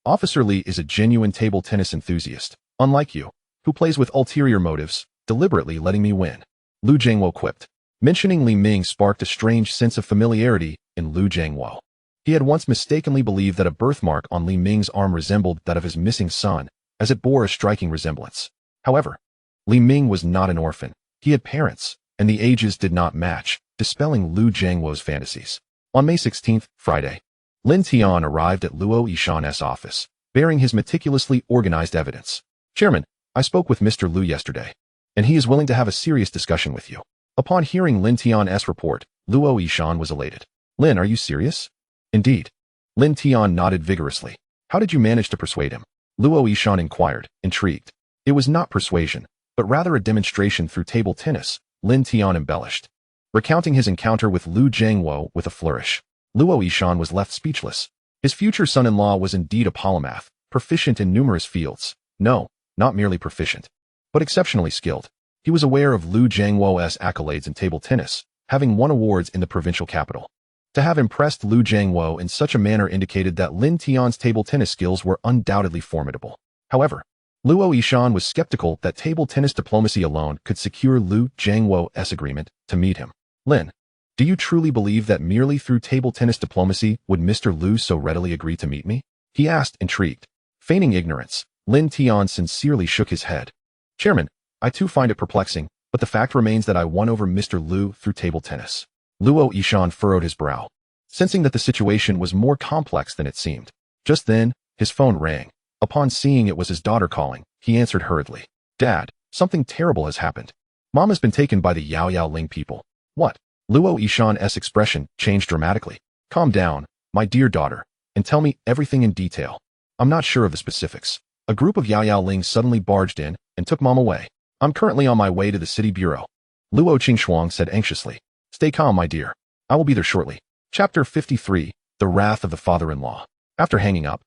Officer Li is a genuine table tennis enthusiast, unlike you, who plays with ulterior motives, deliberately letting me win. Lu Jiangwo quipped. Mentioning Li Ming sparked a strange sense of familiarity in Lu Jiangwo. He had once mistakenly believed that a birthmark on Li Ming's arm resembled that of his missing son, as it bore a striking resemblance. However, Li Ming was not an orphan. He had parents, and the ages did not match, dispelling Lu Jiangwo's fantasies. On May 16th, Friday, Lin Tian arrived at Luo Yishan's office, bearing his meticulously organized evidence. Chairman, I spoke with Mr. Lu yesterday, and he is willing to have a serious discussion with you. Upon hearing Lin Tian's report, Luo Yishan was elated. Lin, are you serious? Indeed. Lin Tian nodded vigorously. How did you manage to persuade him? Luo Yishan inquired, intrigued. It was not persuasion, but rather a demonstration through table tennis, Lin Tian embellished, recounting his encounter with Lu Jiangwo with a flourish. Luo Yishan was left speechless. His future son-in-law was indeed a polymath, proficient in numerous fields. No, not merely proficient, but exceptionally skilled. He was aware of Lu Jiangwo's accolades in table tennis, having won awards in the provincial capital. To have impressed Lu Jiangwo in such a manner indicated that Lin Tian's table tennis skills were undoubtedly formidable. However, Luo Yishan was skeptical that table tennis diplomacy alone could secure Lu Jiangwo's agreement to meet him. Lin, do you truly believe that merely through table tennis diplomacy would Mr. Lu so readily agree to meet me? He asked, intrigued. Feigning ignorance, Lin Tian sincerely shook his head. Chairman, I too find it perplexing, but the fact remains that I won over Mr. Lu through table tennis. Luo Yishan furrowed his brow, sensing that the situation was more complex than it seemed. Just then, his phone rang. Upon seeing it was his daughter calling, he answered hurriedly. Dad, something terrible has happened. Mom has been taken by the Yao Ling people. What? Luo Yishan's expression changed dramatically. Calm down, my dear daughter, and tell me everything in detail. I'm not sure of the specifics. A group of Yao Ling suddenly barged in and took Mom away. I'm currently on my way to the city bureau. Luo Qingshuang said anxiously. Stay calm, my dear. I will be there shortly. Chapter 53, The Wrath of the Father-in-Law. After hanging up,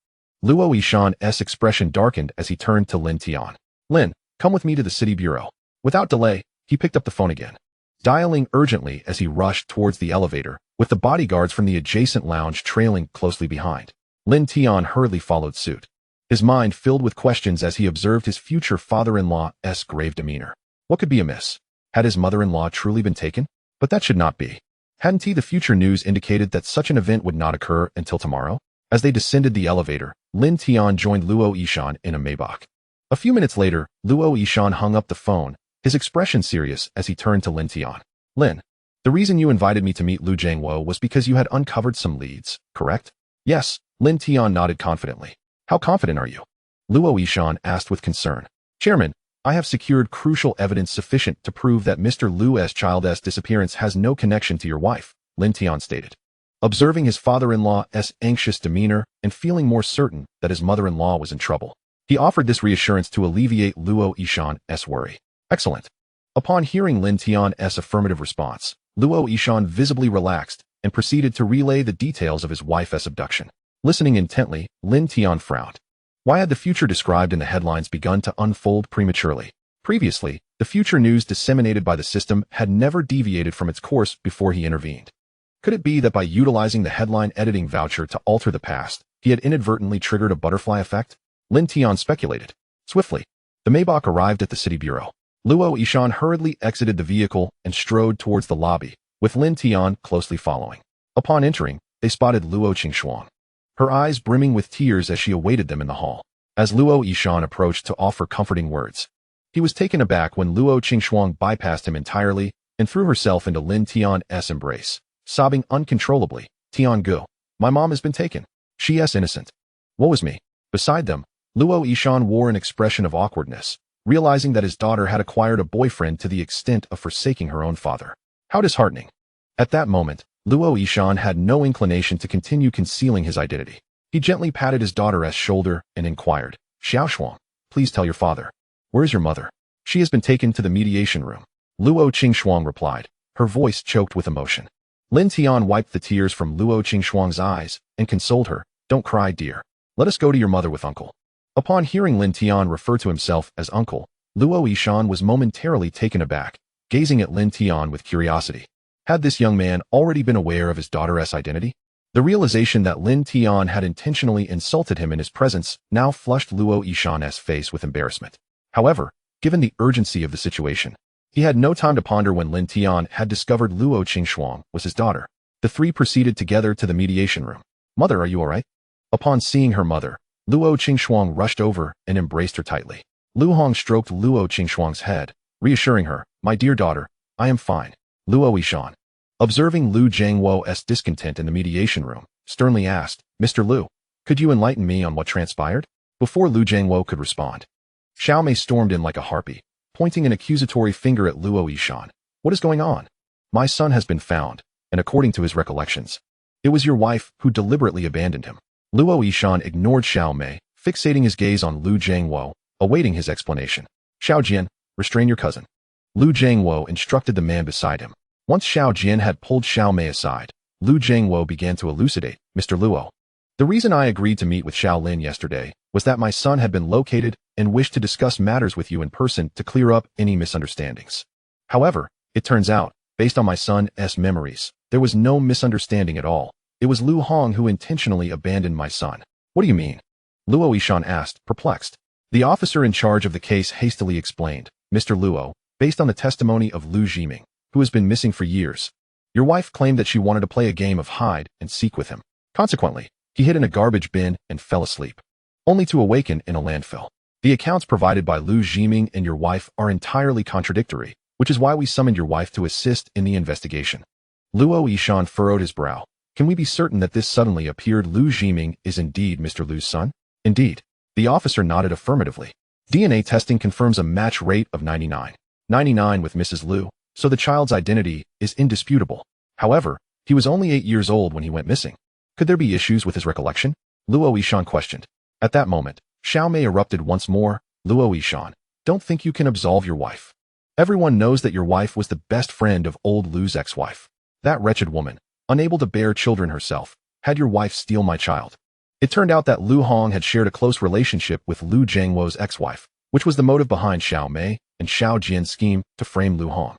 Luo Yishan's expression darkened as he turned to Lin Tian. Lin, come with me to the city bureau. Without delay, he picked up the phone again, dialing urgently as he rushed towards the elevator, with the bodyguards from the adjacent lounge trailing closely behind. Lin Tian hurriedly followed suit, his mind filled with questions as he observed his future father-in-law's grave demeanor. What could be amiss? Had his mother-in-law truly been taken? But that should not be. Hadn't the future news indicated that such an event would not occur until tomorrow? As they descended the elevator, Lin Tian joined Luo Yishan in a Maybach. A few minutes later, Luo Yishan hung up the phone, his expression serious as he turned to Lin Tian. Lin, the reason you invited me to meet Lu Jiangwo was because you had uncovered some leads, correct? Yes, Lin Tian nodded confidently. How confident are you? Luo Yishan asked with concern. Chairman, I have secured crucial evidence sufficient to prove that Mr. Lu's child's disappearance has no connection to your wife, Lin Tian stated. Observing his father-in-law's anxious demeanor and feeling more certain that his mother-in-law was in trouble, he offered this reassurance to alleviate Luo Yishan's worry. Excellent. Upon hearing Lin Tian's affirmative response, Luo Yishan visibly relaxed and proceeded to relay the details of his wife's abduction. Listening intently, Lin Tian frowned. Why had the future described in the headlines begun to unfold prematurely? Previously, the future news disseminated by the system had never deviated from its course before he intervened. Could it be that by utilizing the headline editing voucher to alter the past, he had inadvertently triggered a butterfly effect? Lin Tian speculated. Swiftly, the Maybach arrived at the city bureau. Luo Yishan hurriedly exited the vehicle and strode towards the lobby, with Lin Tian closely following. Upon entering, they spotted Luo Qingshuang, her eyes brimming with tears as she awaited them in the hall. As Luo Yishan approached to offer comforting words, he was taken aback when Luo Qingshuang bypassed him entirely and threw herself into Lin Tian's embrace, sobbing uncontrollably. Tian Gu, my mom has been taken. She's innocent. Woe is me. Beside them, Luo Yishan wore an expression of awkwardness, realizing that his daughter had acquired a boyfriend to the extent of forsaking her own father. How disheartening. At that moment, Luo Yishan had no inclination to continue concealing his identity. He gently patted his daughter's shoulder and inquired, Xiaoshuang, please tell your father. Where is your mother? She has been taken to the mediation room. Luo Qingshuang replied, her voice choked with emotion. Lin Tian wiped the tears from Luo Qingshuang's eyes and consoled her, don't cry, dear. Let us go to your mother with uncle. Upon hearing Lin Tian refer to himself as uncle, Luo Yishan was momentarily taken aback, gazing at Lin Tian with curiosity. Had this young man already been aware of his daughter's identity? The realization that Lin Tian had intentionally insulted him in his presence now flushed Luo Yishan's face with embarrassment. However, given the urgency of the situation, he had no time to ponder when Lin Tian had discovered Luo Qingshuang was his daughter. The three proceeded together to the mediation room. Mother, are you all right? Upon seeing her mother, Luo Qingshuang rushed over and embraced her tightly. Lu Hong stroked Luo Qingshuang's head, reassuring her, my dear daughter, I am fine. Luo Yishan, observing Lu Jiangwo's discontent in the mediation room, sternly asked, Mr. Lu, could you enlighten me on what transpired? Before Lu Jiangwo could respond, Xiao Mei stormed in like a harpy, pointing an accusatory finger at Luo Yishan. What is going on? My son has been found, and according to his recollections, it was your wife who deliberately abandoned him. Luo Yishan ignored Xiao Mei, fixating his gaze on Lu Jiangwo, awaiting his explanation. Xiao Jian, restrain your cousin. Lu Jiangwo instructed the man beside him. Once Xiao Jian had pulled Xiao Mei aside, Lu Jiangwo began to elucidate, Mr. Luo. The reason I agreed to meet with Xiao Lin yesterday was that my son had been located and wished to discuss matters with you in person to clear up any misunderstandings. However, it turns out, based on my son's memories, there was no misunderstanding at all. It was Lu Hong who intentionally abandoned my son. What do you mean? Luo Yishan asked, perplexed. The officer in charge of the case hastily explained, Mr. Luo, based on the testimony of Lu Jiming, who has been missing for years, your wife claimed that she wanted to play a game of hide and seek with him. Consequently, he hid in a garbage bin and fell asleep, only to awaken in a landfill. The accounts provided by Lu Jiming and your wife are entirely contradictory, which is why we summoned your wife to assist in the investigation. Luo Yishan furrowed his brow. Can we be certain that this suddenly appeared Lu Jiming is indeed Mr. Lu's son? Indeed. The officer nodded affirmatively. DNA testing confirms a match rate of 99.99 with Mrs. Lu, so the child's identity is indisputable. However, he was only 8 years old when he went missing. Could there be issues with his recollection? Luo Yishan questioned. At that moment, Xiao Mei erupted once more. Luo Yishan, don't think you can absolve your wife. Everyone knows that your wife was the best friend of old Lu's ex-wife. That wretched woman, unable to bear children herself, had your wife steal my child. It turned out that Lu Hong had shared a close relationship with Lu Jiangwo's ex-wife, which was the motive behind Xiao Mei and Xiao Jian's scheme to frame Lu Hong.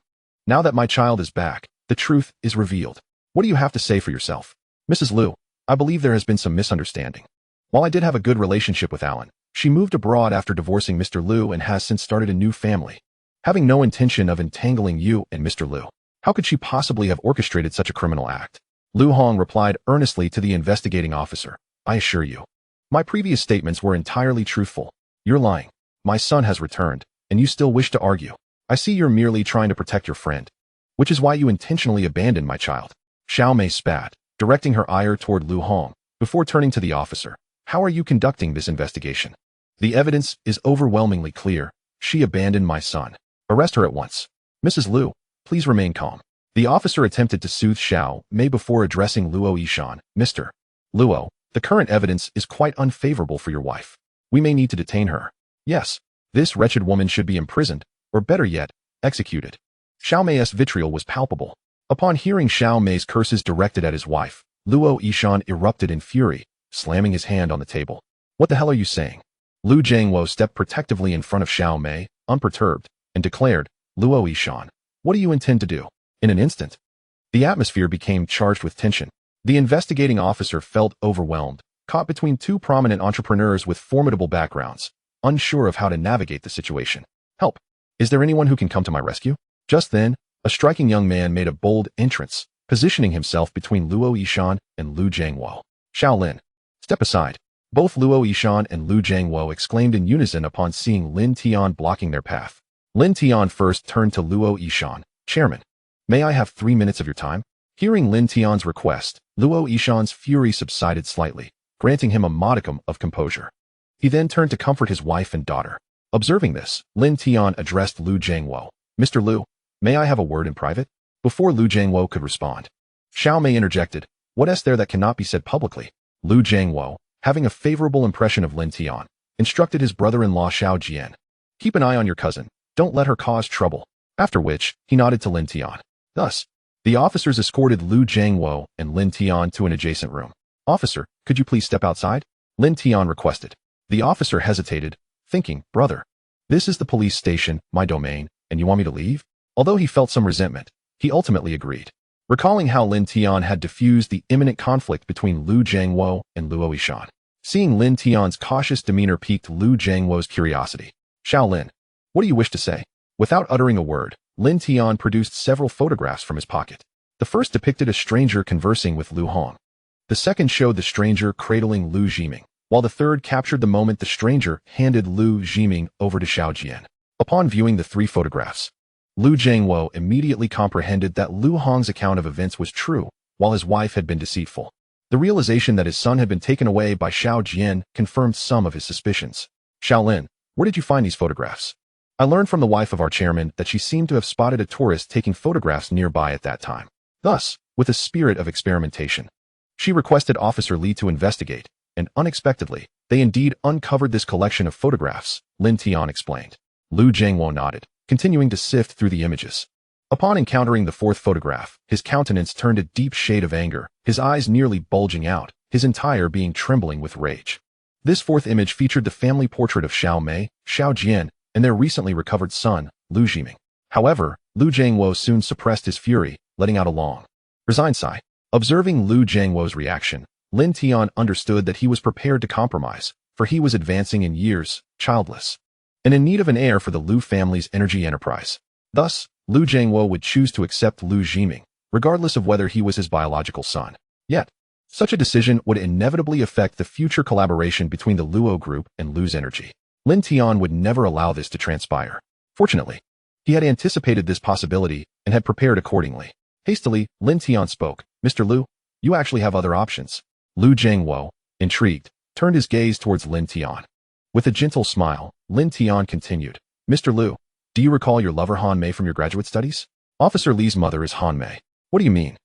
Now that my child is back, the truth is revealed. What do you have to say for yourself? Mrs. Lu, I believe there has been some misunderstanding. While I did have a good relationship with Alan, she moved abroad after divorcing Mr. Lu and has since started a new family. Having no intention of entangling you and Mr. Lu, how could she possibly have orchestrated such a criminal act? Lu Hong replied earnestly to the investigating officer. I assure you, my previous statements were entirely truthful. You're lying. My son has returned, and you still wish to argue. I see you're merely trying to protect your friend, which is why you intentionally abandoned my child. Xiao Mei spat, directing her ire toward Lu Hong, before turning to the officer. How are you conducting this investigation? The evidence is overwhelmingly clear. She abandoned my son. Arrest her at once. Mrs. Lu, please remain calm. The officer attempted to soothe Xiao Mei before addressing Luo Yishan. Mr. Luo, the current evidence is quite unfavorable for your wife. We may need to detain her. Yes, this wretched woman should be imprisoned, or better yet, executed. Xiao Mei's vitriol was palpable. Upon hearing Xiao Mei's curses directed at his wife, Luo Yishan erupted in fury, slamming his hand on the table. What the hell are you saying? Lu Jiangwo stepped protectively in front of Xiao Mei, unperturbed, and declared, Luo Yishan, what do you intend to do? In an instant, the atmosphere became charged with tension. The investigating officer felt overwhelmed, caught between two prominent entrepreneurs with formidable backgrounds, unsure of how to navigate the situation. Help! Is there anyone who can come to my rescue? Just then, a striking young man made a bold entrance, positioning himself between Luo Yishan and Lu Jiangwo. Xiao Lin, step aside. Both Luo Yishan and Lu Jiangwo exclaimed in unison upon seeing Lin Tian blocking their path. Lin Tian first turned to Luo Yishan. Chairman, may I have 3 minutes of your time? Hearing Lin Tian's request, Luo Yishan's fury subsided slightly, granting him a modicum of composure. He then turned to comfort his wife and daughter. Observing this, Lin Tian addressed Lu Jiangwo. Mr. Lu, may I have a word in private? Before Lu Jiangwo could respond, Xiao Mei interjected. What is there that cannot be said publicly? Lu Jiangwo, having a favorable impression of Lin Tian, instructed his brother-in-law Xiao Jian. Keep an eye on your cousin. Don't let her cause trouble. After which, he nodded to Lin Tian. Thus, the officers escorted Lu Jiangwo and Lin Tian to an adjacent room. Officer, could you please step outside? Lin Tian requested. The officer hesitated, thinking, brother, this is the police station, my domain, and you want me to leave? Although he felt some resentment, he ultimately agreed. Recalling how Lin Tian had diffused the imminent conflict between Lu Jiangwo and Luo Yishan. Seeing Lin Tian's cautious demeanor piqued Lu Jiangwo's curiosity. Xiao Lin, what do you wish to say? Without uttering a word, Lin Tian produced several photographs from his pocket. The first depicted a stranger conversing with Lu Hong. The second showed the stranger cradling Lu Jiming, while the third captured the moment the stranger handed Lu Jiming over to Xiao Jian. Upon viewing the 3 photographs, Lu Jiangwo immediately comprehended that Lu Hong's account of events was true, while his wife had been deceitful. The realization that his son had been taken away by Xiao Jian confirmed some of his suspicions. Shaolin, where did you find these photographs? I learned from the wife of our chairman that she seemed to have spotted a tourist taking photographs nearby at that time. Thus, with a spirit of experimentation, she requested Officer Li to investigate, and unexpectedly, they indeed uncovered this collection of photographs, Lin Tian explained. Lu Jiangwo nodded, continuing to sift through the images. Upon encountering the fourth photograph, his countenance turned a deep shade of anger, his eyes nearly bulging out, his entire being trembling with rage. This fourth image featured the family portrait of Xiao Mei, Xiao Jian, and their recently recovered son, Lu Jiming. However, Lu Jiangwo soon suppressed his fury, letting out a long, resigned sigh. Observing Lu Jiangwo's reaction, Lin Tian understood that he was prepared to compromise, for he was advancing in years, childless, and in need of an heir for the Lu family's energy enterprise. Thus, Lu Jiangwo would choose to accept Lu Jiming, regardless of whether he was his biological son. Yet, such a decision would inevitably affect the future collaboration between the Luo group and Lu's energy. Lin Tian would never allow this to transpire. Fortunately, he had anticipated this possibility and had prepared accordingly. Hastily, Lin Tian spoke, Mr. Lu, you actually have other options. Lu Jiangwo, intrigued, turned his gaze towards Lin Tian. With a gentle smile, Lin Tian continued, Mr. Lu, do you recall your lover Han Mei from your graduate studies? Officer Li's mother is Han Mei. What do you mean?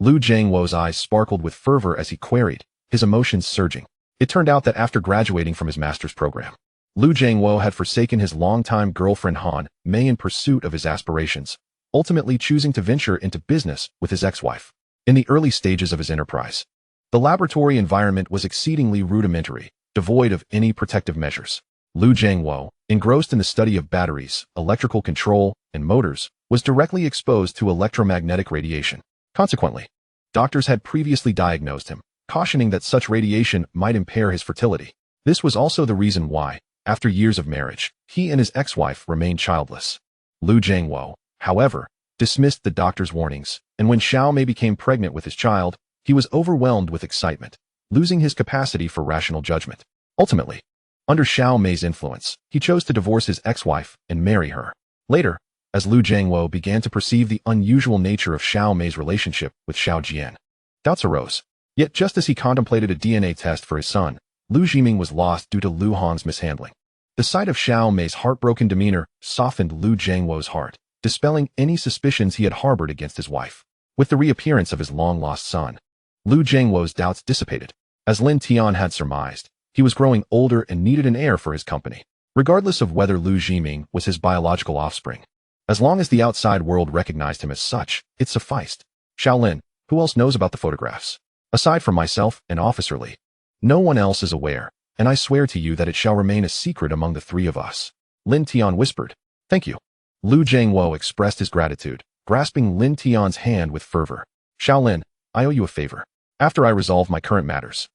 Lu Jiangwo's eyes sparkled with fervor as he queried, his emotions surging. It turned out that after graduating from his master's program, Lu Jiangwo had forsaken his longtime girlfriend Han Mei in pursuit of his aspirations, ultimately choosing to venture into business with his ex-wife. In the early stages of his enterprise, the laboratory environment was exceedingly rudimentary, devoid of any protective measures. Lu Jiangwo, engrossed in the study of batteries, electrical control, and motors, was directly exposed to electromagnetic radiation. Consequently, doctors had previously diagnosed him, cautioning that such radiation might impair his fertility. This was also the reason why, after years of marriage, he and his ex-wife remained childless. Lu Jiangwo, however, dismissed the doctor's warnings, and when Xiao Mei became pregnant with his child, he was overwhelmed with excitement, losing his capacity for rational judgment. Ultimately, under Xiao Mei's influence, he chose to divorce his ex-wife and marry her. Later, as Lu Jiangwo began to perceive the unusual nature of Xiao Mei's relationship with Xiao Jian, doubts arose. Yet just as he contemplated a DNA test for his son, Lu Jiming was lost due to Lu Hong's mishandling. The sight of Xiao Mei's heartbroken demeanor softened Lu Jiangwo's heart, dispelling any suspicions he had harbored against his wife. With the reappearance of his long-lost son, Lu Jiangwo's doubts dissipated. As Lin Tian had surmised, he was growing older and needed an heir for his company, regardless of whether Lu Jiming was his biological offspring. As long as the outside world recognized him as such, it sufficed. Shaolin, who else knows about the photographs? Aside from myself and Officer Li, no one else is aware, and I swear to you that it shall remain a secret among the three of us. Lin Tian whispered. Thank you. Lu Jiangwo expressed his gratitude, grasping Lin Tian's hand with fervor. Shaolin, I owe you a favor. After I resolve my current matters,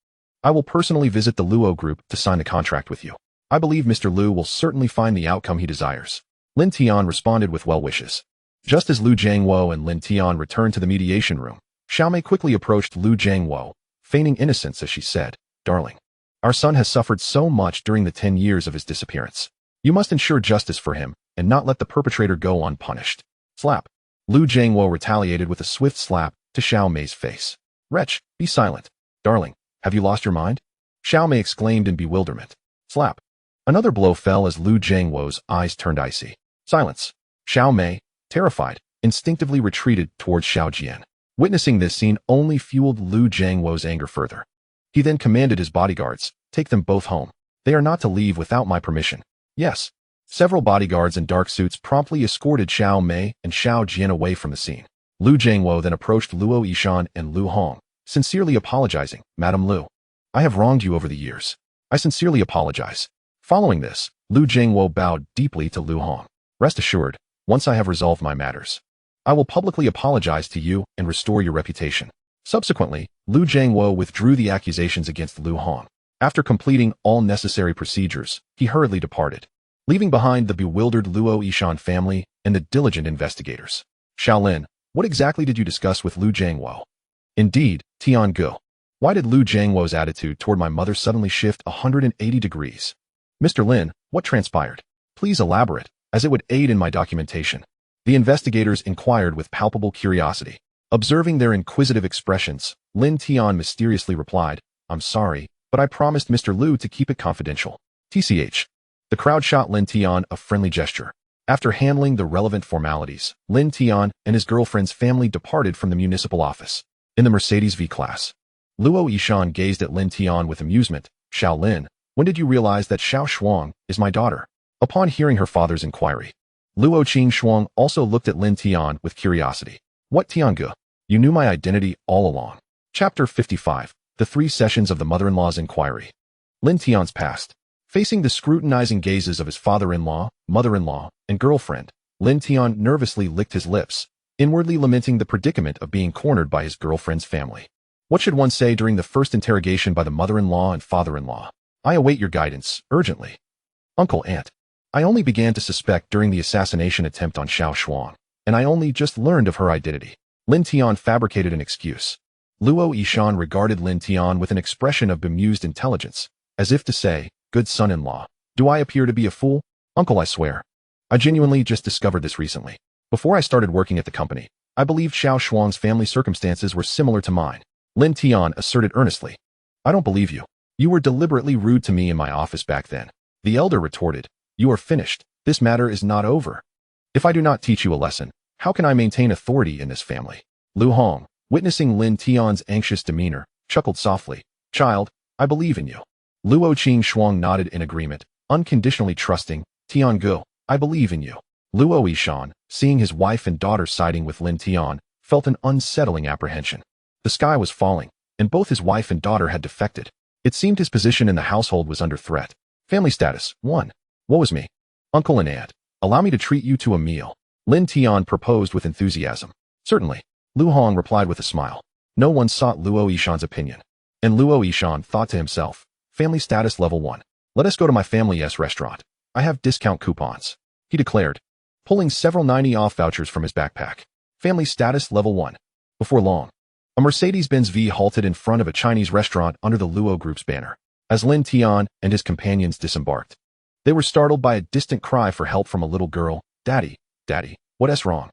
I will personally visit the Luo group to sign the contract with you. I believe Mr. Lu will certainly find the outcome he desires. Lin Tian responded with well wishes. Just as Lu Jiangwo and Lin Tian returned to the mediation room, Xiao Mei quickly approached Lu Jiangwo, feigning innocence as she said, Darling, our son has suffered so much during the 10 years of his disappearance. You must ensure justice for him and not let the perpetrator go unpunished. Slap. Lu Jiangwo retaliated with a swift slap to Xiao Mei's face. Wretch, be silent. Darling, have you lost your mind? Xiao Mei exclaimed in bewilderment. Slap. Another blow fell as Lu Jiangwo's eyes turned icy. Silence. Xiao Mei, terrified, instinctively retreated towards Xiao Jian. Witnessing this scene only fueled Lu Jiangwo's anger further. He then commanded his bodyguards, take them both home. They are not to leave without my permission. Yes. Several bodyguards in dark suits promptly escorted Xiao Mei and Xiao Jian away from the scene. Lu Jiangwo then approached Luo Yishan and Lu Hong, sincerely apologizing, Madam Lu. I have wronged you over the years. I sincerely apologize. Following this, Lu Jiangwo bowed deeply to Lu Hong. Rest assured, once I have resolved my matters, I will publicly apologize to you and restore your reputation. Subsequently, Lu Jiangwo withdrew the accusations against Lu Hong. After completing all necessary procedures, he hurriedly departed, leaving behind the bewildered Luo Yishan family and the diligent investigators. Shaolin, what exactly did you discuss with Lu Jiangwo? Indeed, Tian Gu. Why did Lu Jiangwo's attitude toward my mother suddenly shift 180 degrees? Mr. Lin, what transpired? Please elaborate, as it would aid in my documentation. The investigators inquired with palpable curiosity. Observing their inquisitive expressions, Lin Tian mysteriously replied, "I'm sorry, but I promised Mr. Liu to keep it confidential." TCH. The crowd shot Lin Tian a friendly gesture. After handling the relevant formalities, Lin Tian and his girlfriend's family departed from the municipal office. In the Mercedes V-Class, Luo Yishan gazed at Lin Tian with amusement. "Xiao Lin, when did you realize that Xiao Shuang is my daughter?" Upon hearing her father's inquiry, Luo Qing Shuang also looked at Lin Tian with curiosity. "What, Tiange? You knew my identity all along." Chapter 55. The 3 Sessions of the Mother-in-Law's Inquiry. Lin Tian's past. Facing the scrutinizing gazes of his father-in-law, mother-in-law, and girlfriend, Lin Tian nervously licked his lips, inwardly lamenting the predicament of being cornered by his girlfriend's family. What should one say during the first interrogation by the mother-in-law and father-in-law? "I await your guidance, urgently." "Uncle, Aunt, I only began to suspect during the assassination attempt on Xiao Shuang, and I only just learned of her identity." Lin Tian fabricated an excuse. Luo Yishan regarded Lin Tian with an expression of bemused intelligence, as if to say, "Good son-in-law, do I appear to be a fool?" "Uncle, I swear. I genuinely just discovered this recently. Before I started working at the company, I believed Xiao Shuang's family circumstances were similar to mine." Lin Tian asserted earnestly. "I don't believe you. You were deliberately rude to me in my office back then." The elder retorted, "You are finished. This matter is not over. If I do not teach you a lesson, how can I maintain authority in this family?" Lu Hong, witnessing Lin Tian's anxious demeanor, chuckled softly. "Child, I believe in you." Luo Qing Shuang nodded in agreement, unconditionally trusting. "Tiange, I believe in you." Luo Yishan, seeing his wife and daughter siding with Lin Tian, felt an unsettling apprehension. The sky was falling, and both his wife and daughter had defected. It seemed his position in the household was under threat. Family status, 1. Woe is me. "Uncle and Aunt, allow me to treat you to a meal," Lin Tian proposed with enthusiasm. "Certainly," Lu Hong replied with a smile. No one sought Luo Yishan's opinion. And Luo Yishan thought to himself, "Family status level 1. Let us go to my family's restaurant. I have discount coupons," he declared, pulling several 90-off vouchers from his backpack. Family status level 1. Before long, a Mercedes-Benz V halted in front of a Chinese restaurant under the Luo Group's banner. As Lin Tian and his companions disembarked, they were startled by a distant cry for help from a little girl. "Daddy, Daddy, what's wrong?"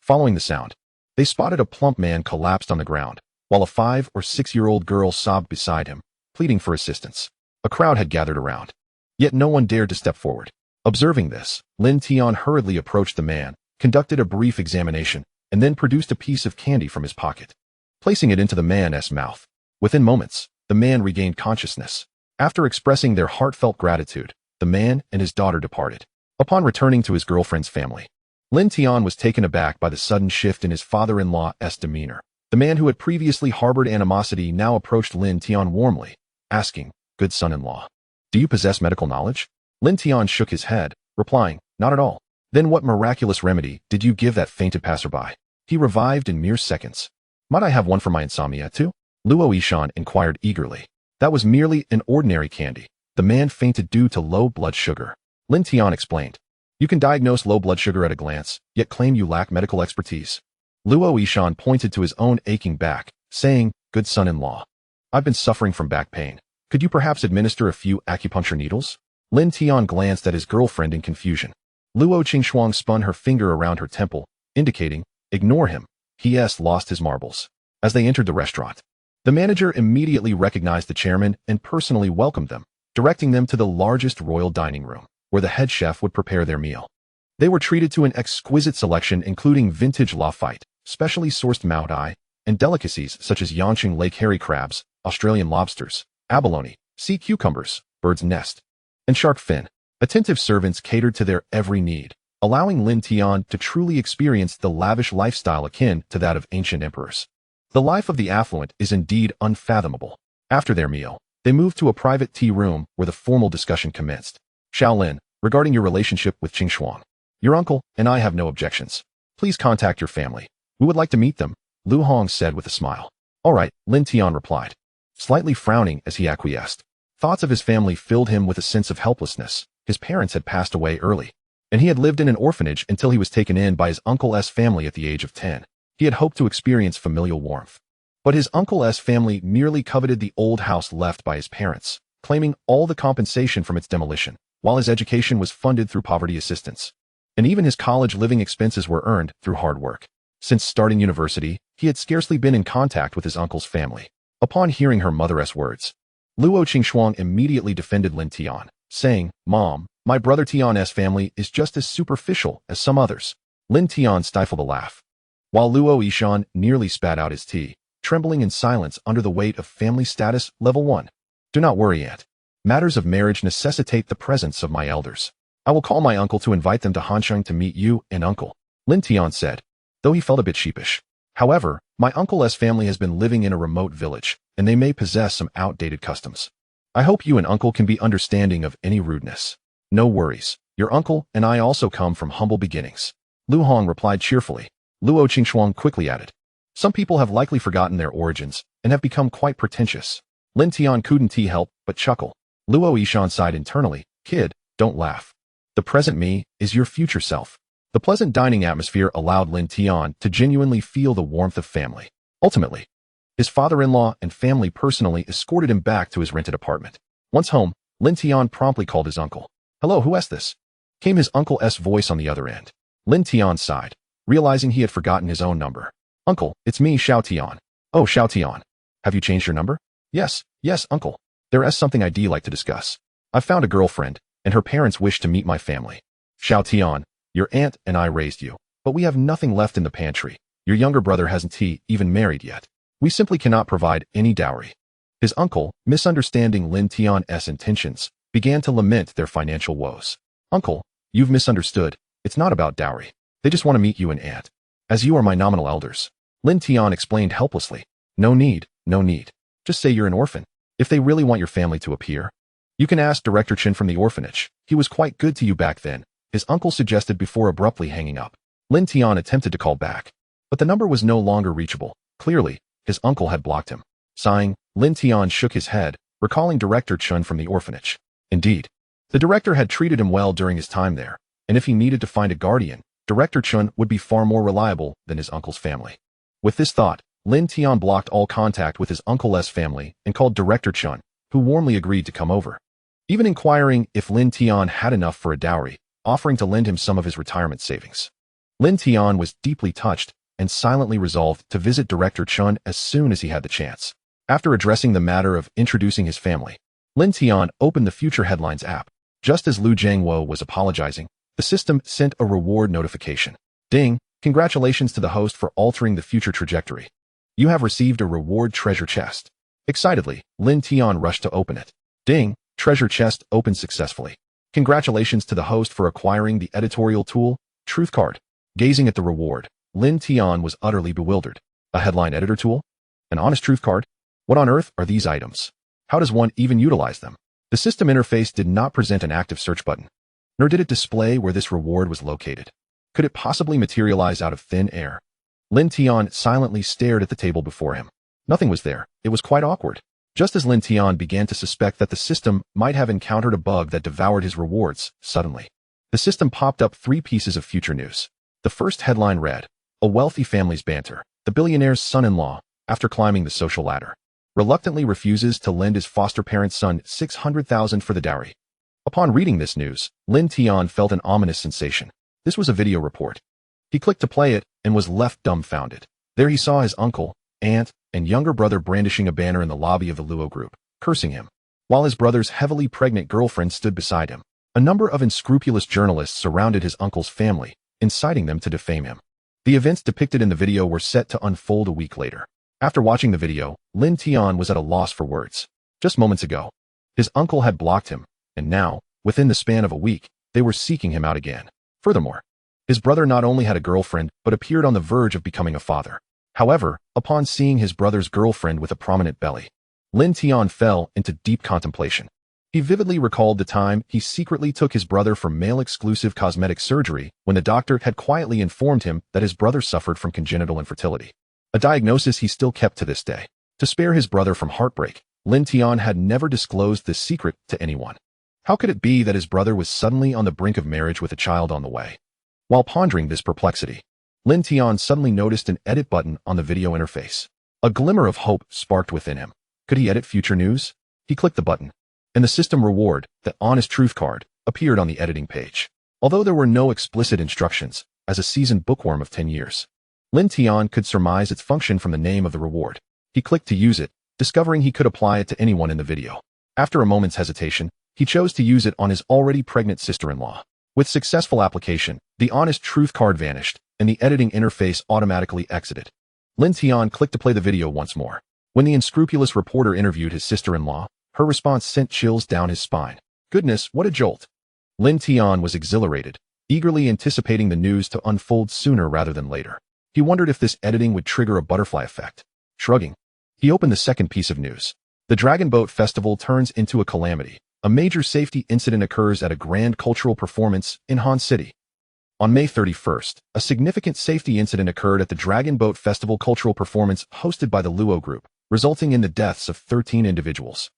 Following the sound, they spotted a plump man collapsed on the ground, while a 5 or 6-year-old girl sobbed beside him, pleading for assistance. A crowd had gathered around, yet no one dared to step forward. Observing this, Lin Tian hurriedly approached the man, conducted a brief examination, and then produced a piece of candy from his pocket, placing it into the man's mouth. Within moments, the man regained consciousness. After expressing their heartfelt gratitude, the man and his daughter departed. Upon returning to his girlfriend's family, Lin Tian was taken aback by the sudden shift in his father-in-law's demeanor. The man who had previously harbored animosity now approached Lin Tian warmly, asking, "Good son-in-law, do you possess medical knowledge?" Lin Tian shook his head, replying, "Not at all." "Then what miraculous remedy did you give that fainted passerby? He revived in mere seconds." "Might I have one for my insomnia too?" Luo Yishan inquired eagerly. "That was merely an ordinary candy. The man fainted due to low blood sugar," Lin Tian explained. "You can diagnose low blood sugar at a glance, yet claim you lack medical expertise." Luo Yishan pointed to his own aching back, saying, "Good son-in-law, I've been suffering from back pain. Could you perhaps administer a few acupuncture needles?" Lin Tian glanced at his girlfriend in confusion. Luo Qingshuang spun her finger around her temple, indicating, "Ignore him. He has lost his marbles." As they entered the restaurant, the manager immediately recognized the chairman and personally welcomed them, directing them to the largest royal dining room, where the head chef would prepare their meal. They were treated to an exquisite selection including vintage Lafite, specially sourced mutates, and delicacies such as Yangqing Lake hairy crabs, Australian lobsters, abalone, sea cucumbers, bird's nest, and shark fin. Attentive servants catered to their every need, allowing Lin Tian to truly experience the lavish lifestyle akin to that of ancient emperors. The life of the affluent is indeed unfathomable. After their meal, they moved to a private tea room where the formal discussion commenced. "Xiaolin, regarding your relationship with Qing Shuang, your uncle and I have no objections. Please contact your family. We would like to meet them," Lu Hong said with a smile. "All right," Lin Tian replied, slightly frowning as he acquiesced. Thoughts of his family filled him with a sense of helplessness. His parents had passed away early, and he had lived in an orphanage until he was taken in by his uncle's family at the age of 10. He had hoped to experience familial warmth. But his uncle's family merely coveted the old house left by his parents, claiming all the compensation from its demolition, while his education was funded through poverty assistance. and even his college living expenses were earned through hard work. Since starting university, he had scarcely been in contact with his uncle's family. Upon hearing her mother's words, Luo Qingxuang immediately defended Lin Tian, saying, "Mom, my brother Tian's family is just as superficial as some others." Lin Tian stifled a laugh, while Luo Yishan nearly spat out his tea, trembling in silence under the weight of family status level 1. "Do not worry, Aunt. Matters of marriage necessitate the presence of my elders. I will call my uncle to invite them to Hansheng to meet you and uncle," Lin Tian said, though he felt a bit sheepish. "However, my uncle's family has been living in a remote village, and they may possess some outdated customs. I hope you and uncle can be understanding of any rudeness." "No worries. Your uncle and I also come from humble beginnings," Lu Hong replied cheerfully. Luo Qingxuang quickly added, "Some people have likely forgotten their origins and have become quite pretentious." Lin Tian couldn't help but chuckle. Luo Yishan sighed internally, "Kid, don't laugh. The present me is your future self." The pleasant dining atmosphere allowed Lin Tian to genuinely feel the warmth of family. Ultimately, his father-in-law and family personally escorted him back to his rented apartment. Once home, Lin Tian promptly called his uncle. "Hello, who is this?" came his uncle's voice on the other end. Lin Tian sighed, realizing he had forgotten his own number. "Uncle, it's me, Xiao Tian." "Oh, Xiao Tian. Have you changed your number?" Yes, uncle. There is something I'd like to discuss. I've found a girlfriend, and her parents wish to meet my family." "Xiao Tian, your aunt and I raised you, but we have nothing left in the pantry. Your younger brother hasn't even married yet. We simply cannot provide any dowry." His uncle, misunderstanding Lin Tian's intentions, began to lament their financial woes. "Uncle, you've misunderstood. It's not about dowry. They just want to meet you and aunt, as you are my nominal elders." Lin Tian explained helplessly. No need. Just say you're an orphan. If they really want your family to appear, you can ask Director Chen from the orphanage. He was quite good to you back then," his uncle suggested before abruptly hanging up. Lin Tian attempted to call back, but the number was no longer reachable. Clearly, his uncle had blocked him. Sighing, Lin Tian shook his head, recalling Director Chen from the orphanage. Indeed, the director had treated him well during his time there, and if he needed to find a guardian, Director Chen would be far more reliable than his uncle's family. With this thought, Lin Tian blocked all contact with his uncle's family and called Director Chen, who warmly agreed to come over, even inquiring if Lin Tian had enough for a dowry, offering to lend him some of his retirement savings. Lin Tian was deeply touched and silently resolved to visit Director Chen as soon as he had the chance. After addressing the matter of introducing his family, Lin Tian opened the Future Headlines app. Just as Lu Jiangwo was apologizing, the system sent a reward notification. "Ding, congratulations to the host for altering the future trajectory. You have received a reward treasure chest." Excitedly, Lin Tian rushed to open it. "Ding, treasure chest opened successfully. Congratulations to the host for acquiring the editorial tool, Truth Card." Gazing at the reward, Lin Tian was utterly bewildered. A headline editor tool? An honest truth card? What on earth are these items? How does one even utilize them? The system interface did not present an active search button, nor did it display where this reward was located. Could it possibly materialize out of thin air? Lin Tian silently stared at the table before him. Nothing was there. It was quite awkward. Just as Lin Tian began to suspect that the system might have encountered a bug that devoured his rewards, suddenly, the system popped up 3 pieces of future news. The first headline read, "A wealthy family's banter. The billionaire's son-in-law, after climbing the social ladder, reluctantly refuses to lend his foster parent's son 600,000 for the dowry." Upon reading this news, Lin Tian felt an ominous sensation. This was a video report. He clicked to play it and was left dumbfounded. There he saw his uncle, aunt, and younger brother brandishing a banner in the lobby of the Luo group, cursing him, while his brother's heavily pregnant girlfriend stood beside him. A number of unscrupulous journalists surrounded his uncle's family, inciting them to defame him. The events depicted in the video were set to unfold a week later. After watching the video, Lin Tian was at a loss for words. Just moments ago, his uncle had blocked him, and now, within the span of a week, they were seeking him out again. Furthermore, his brother not only had a girlfriend, but appeared on the verge of becoming a father. However, upon seeing his brother's girlfriend with a prominent belly, Lin Tian fell into deep contemplation. He vividly recalled the time he secretly took his brother for male-exclusive cosmetic surgery when the doctor had quietly informed him that his brother suffered from congenital infertility, a diagnosis he still kept to this day. To spare his brother from heartbreak, Lin Tian had never disclosed this secret to anyone. How could it be that his brother was suddenly on the brink of marriage with a child on the way? While pondering this perplexity, Lin Tian suddenly noticed an edit button on the video interface. A glimmer of hope sparked within him. Could he edit future news? He clicked the button, and the system reward, the honest truth card, appeared on the editing page. Although there were no explicit instructions, as a seasoned bookworm of 10 years, Lin Tian could surmise its function from the name of the reward. He clicked to use it, discovering he could apply it to anyone in the video. After a moment's hesitation, he chose to use it on his already pregnant sister-in-law. With successful application, the honest truth card vanished, and the editing interface automatically exited. Lin Tian clicked to play the video once more. When the unscrupulous reporter interviewed his sister-in-law, her response sent chills down his spine. Goodness, what a jolt! Lin Tian was exhilarated, eagerly anticipating the news to unfold sooner rather than later. He wondered if this editing would trigger a butterfly effect. Shrugging, he opened the second piece of news. The Dragon Boat Festival turns into a calamity. A major safety incident occurs at a grand cultural performance in Han City. On May 31st, a significant safety incident occurred at the Dragon Boat Festival cultural performance hosted by the Luo Group, resulting in the deaths of 13 individuals.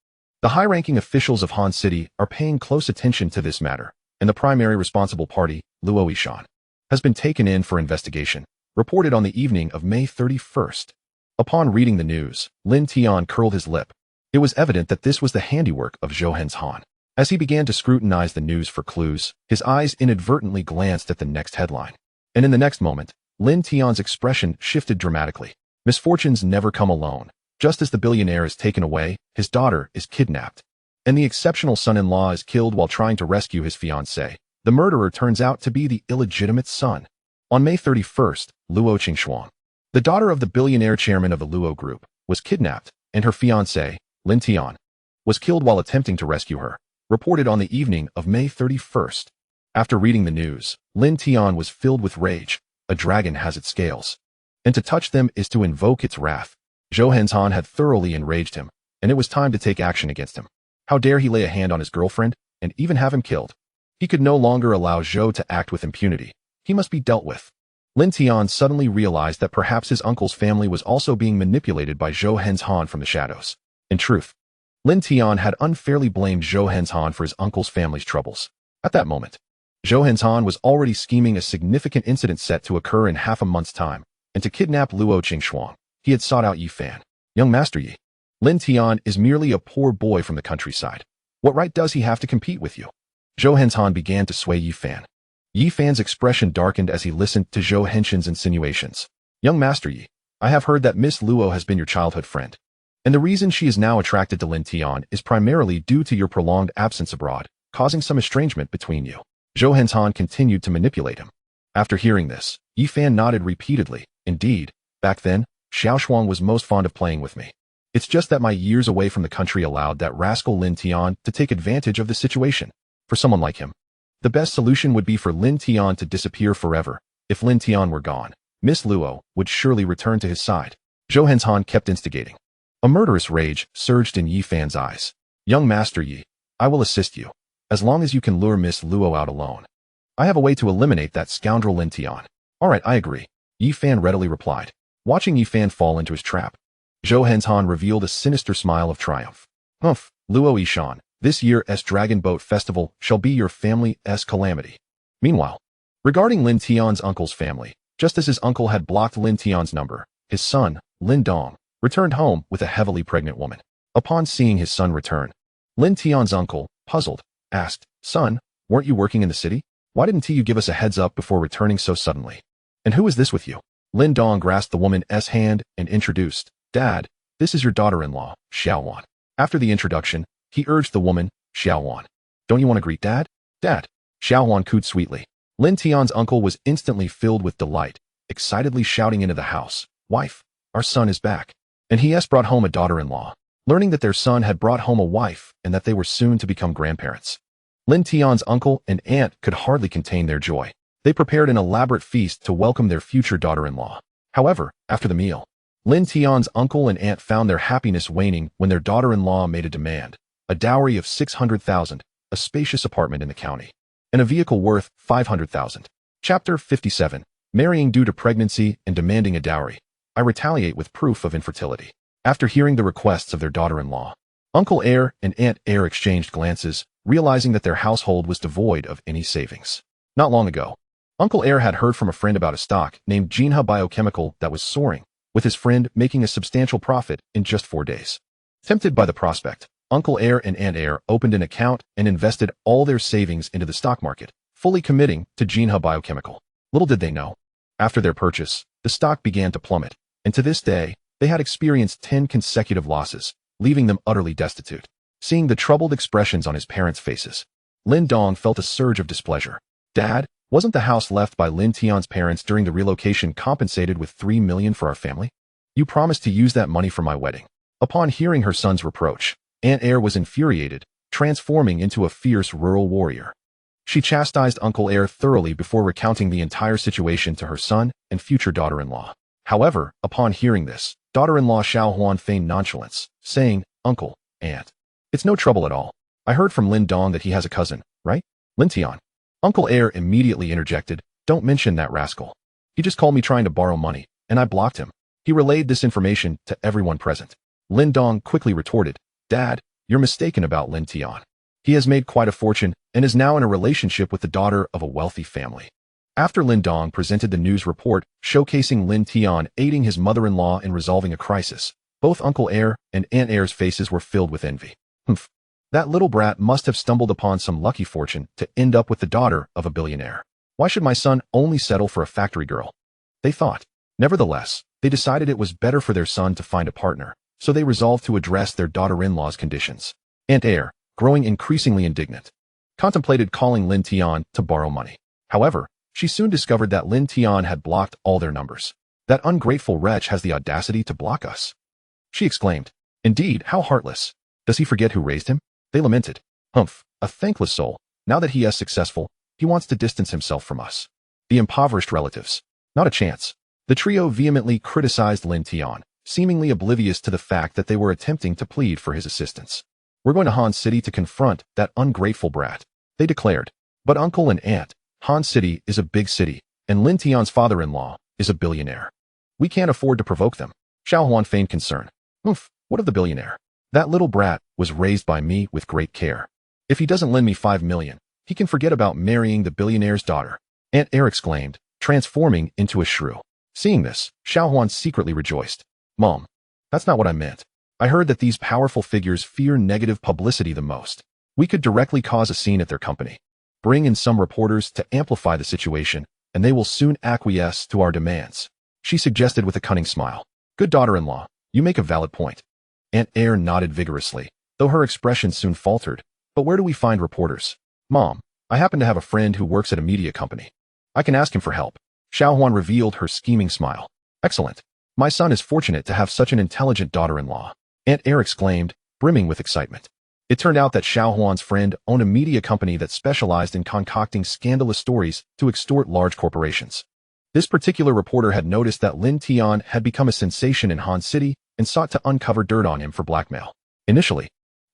The high-ranking officials of Han City are paying close attention to this matter, and the primary responsible party, Luo Yishan, has been taken in for investigation, reported on the evening of May 31st. Upon reading the news, Lin Tian curled his lip. It was evident that this was the handiwork of Zhou Henzhan. As he began to scrutinize the news for clues, his eyes inadvertently glanced at the next headline. And in the next moment, Lin Tian's expression shifted dramatically. Misfortunes never come alone. Just as the billionaire is taken away, his daughter is kidnapped. And the exceptional son-in-law is killed while trying to rescue his fiancée. The murderer turns out to be the illegitimate son. On May 31st, Luo Qingshuang, the daughter of the billionaire chairman of the Luo Group, was kidnapped, and her fiancé, Lin Tian, was killed while attempting to rescue her, reported on the evening of May 31st. After reading the news, Lin Tian was filled with rage. A dragon has its scales, and to touch them is to invoke its wrath. Zhou Henzhan had thoroughly enraged him, and it was time to take action against him. How dare he lay a hand on his girlfriend, and even have him killed? He could no longer allow Zhou to act with impunity. He must be dealt with. Lin Tian suddenly realized that perhaps his uncle's family was also being manipulated by Zhou Henzhan from the shadows. In truth, Lin Tian had unfairly blamed Zhou Henzhan for his uncle's family's troubles. At that moment, Zhou Henzhan was already scheming a significant incident set to occur in half a month's time, and to kidnap Luo Qingshuang. He had sought out Yi Fan. Young Master Yi, Lin Tian is merely a poor boy from the countryside. What right does he have to compete with you? Zhou Henzhan began to sway Yi Fan. Yi Fan's expression darkened as he listened to Zhou Henshin's insinuations. Young Master Yi, I have heard that Miss Luo has been your childhood friend. And the reason she is now attracted to Lin Tian is primarily due to your prolonged absence abroad, causing some estrangement between you. Zhou Henzhan continued to manipulate him. After hearing this, Yi Fan nodded repeatedly. Indeed, back then, Xiao Shuang was most fond of playing with me. It's just that my years away from the country allowed that rascal Lin Tian to take advantage of the situation. For someone like him, the best solution would be for Lin Tian to disappear forever. If Lin Tian were gone, Miss Luo would surely return to his side. Zhou Henzhan kept instigating. A murderous rage surged in Yi Fan's eyes. Young Master Yi, I will assist you, as long as you can lure Miss Luo out alone. I have a way to eliminate that scoundrel Lin Tian. All right, I agree, Yi Fan readily replied. Watching Yi Fan fall into his trap, Zhou Henzhan revealed a sinister smile of triumph. Humph, Luo Yishan, this year's Dragon Boat Festival shall be your family's calamity. Meanwhile, regarding Lin Tian's uncle's family, just as his uncle had blocked Lin Tian's number, his son, Lin Dong, returned home with a heavily pregnant woman. Upon seeing his son return, Lin Tian's uncle, puzzled, asked, Son, weren't you working in the city? Why didn't you give us a heads up before returning so suddenly? And who is this with you? Lin Dong grasped the woman's hand and introduced, Dad, this is your daughter-in-law, Xiao Wan. After the introduction, he urged the woman, Xiao Wan. Don't you want to greet Dad? Dad. Xiao Wan cooed sweetly. Lin Tian's uncle was instantly filled with delight, excitedly shouting into the house, Wife, our son is back. And he has brought home a daughter-in-law. Learning that their son had brought home a wife and that they were soon to become grandparents, Lin Tian's uncle and aunt could hardly contain their joy. They prepared an elaborate feast to welcome their future daughter-in-law. However, after the meal, Lin Tian's uncle and aunt found their happiness waning when their daughter-in-law made a demand, a dowry of 600,000, a spacious apartment in the county, and a vehicle worth 500,000. Chapter 57. Marrying due to pregnancy and demanding a dowry. I retaliate with proof of infertility. After hearing the requests of their daughter-in-law, Uncle Heir and Aunt Heir exchanged glances, realizing that their household was devoid of any savings. Not long ago, Uncle Heir had heard from a friend about a stock named Jinha Biochemical that was soaring, with his friend making a substantial profit in just 4 days. Tempted by the prospect, Uncle Heir and Aunt Heir opened an account and invested all their savings into the stock market, fully committing to Jinhe Biochemical. Little did they know. After their purchase, the stock began to plummet, and to this day, they had experienced 10 consecutive losses, leaving them utterly destitute. Seeing the troubled expressions on his parents' faces, Lin Dong felt a surge of displeasure. Dad, wasn't the house left by Lin Tian's parents during the relocation compensated with 3 million for our family? You promised to use that money for my wedding. Upon hearing her son's reproach, Aunt Heiress was infuriated, transforming into a fierce rural warrior. She chastised Uncle Heiress thoroughly before recounting the entire situation to her son and future daughter-in-law. However, upon hearing this, daughter-in-law Xiao Huan feigned nonchalance, saying, Uncle, Aunt, it's no trouble at all. I heard from Lin Dong that he has a cousin, right? Lin Tian. Uncle Heiress immediately interjected, don't mention that rascal. He just called me trying to borrow money, and I blocked him. He relayed this information to everyone present. Lin Dong quickly retorted, Dad, you're mistaken about Lin Tian. He has made quite a fortune and is now in a relationship with the daughter of a wealthy family. After Lin Dong presented the news report showcasing Lin Tian aiding his mother-in-law in resolving a crisis, both Uncle Heiress and Aunt Heiress' faces were filled with envy. Humph. That little brat must have stumbled upon some lucky fortune to end up with the daughter of a billionaire. Why should my son only settle for a factory girl? They thought. Nevertheless, they decided it was better for their son to find a partner, so they resolved to address their daughter-in-law's conditions. Aunt Heiress, growing increasingly indignant, contemplated calling Lin Tian to borrow money. However, she soon discovered that Lin Tian had blocked all their numbers. That ungrateful wretch has the audacity to block us. She exclaimed, Indeed, how heartless. Does he forget who raised him? They lamented. Humph, a thankless soul. Now that he is successful, he wants to distance himself from us. The impoverished relatives. Not a chance. The trio vehemently criticized Lin Tian, seemingly oblivious to the fact that they were attempting to plead for his assistance. We're going to Han City to confront that ungrateful brat, they declared. But Uncle and Aunt, Han City is a big city, and Lin Tian's father-in-law is a billionaire. We can't afford to provoke them. Xiao Huan feigned concern. Oof, what of the billionaire? That little brat was raised by me with great care. If he doesn't lend me 5 million, he can forget about marrying the billionaire's daughter. Aunt Heiress exclaimed, transforming into a shrew. Seeing this, Xiao Huan secretly rejoiced. Mom, that's not what I meant. I heard that these powerful figures fear negative publicity the most. We could directly cause a scene at their company. Bring in some reporters to amplify the situation, and they will soon acquiesce to our demands. She suggested with a cunning smile. Good daughter-in-law, you make a valid point. Aunt Heiress nodded vigorously, though her expression soon faltered. But where do we find reporters? Mom, I happen to have a friend who works at a media company. I can ask him for help. Xiao Huan revealed her scheming smile. Excellent. My son is fortunate to have such an intelligent daughter-in-law. Aunt Heiress exclaimed, brimming with excitement. It turned out that Xiao Huan's friend owned a media company that specialized in concocting scandalous stories to extort large corporations. This particular reporter had noticed that Lin Tian had become a sensation in Han City and sought to uncover dirt on him for blackmail. Initially,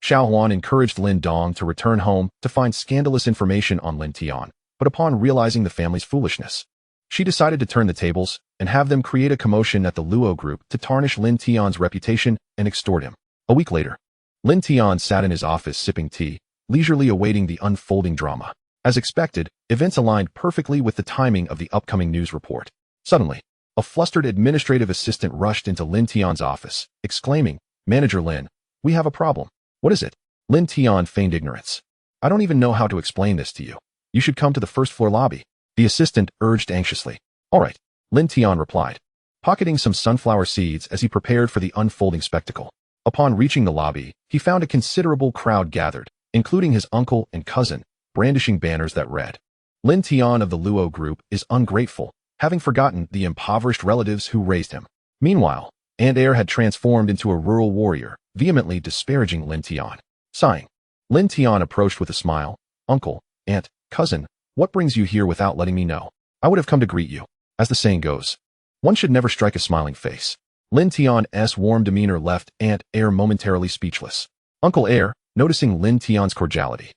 Xiao Huan encouraged Lin Dong to return home to find scandalous information on Lin Tian, but upon realizing the family's foolishness, she decided to turn the tables and have them create a commotion at the Luo group to tarnish Lin Tian's reputation and extort him. A week later, Lin Tian sat in his office sipping tea, leisurely awaiting the unfolding drama. As expected, events aligned perfectly with the timing of the upcoming news report. Suddenly, a flustered administrative assistant rushed into Lin Tian's office, exclaiming, Manager Lin, we have a problem. What is it? Lin Tian feigned ignorance. I don't even know how to explain this to you. You should come to the first-floor lobby. The assistant urged anxiously. All right, Lin Tian replied, pocketing some sunflower seeds as he prepared for the unfolding spectacle. Upon reaching the lobby, he found a considerable crowd gathered, including his uncle and cousin, brandishing banners that read, Lin Tian of the Luo group is ungrateful, having forgotten the impoverished relatives who raised him. Meanwhile, Aunt Heiress had transformed into a rural warrior, vehemently disparaging Lin Tian. Sighing, Lin Tian approached with a smile. Uncle, Aunt, cousin, what brings you here without letting me know? I would have come to greet you. As the saying goes, one should never strike a smiling face. Lin Tian's warm demeanor left Aunt Heiress momentarily speechless. Uncle Heiress, noticing Lin Tian's cordiality,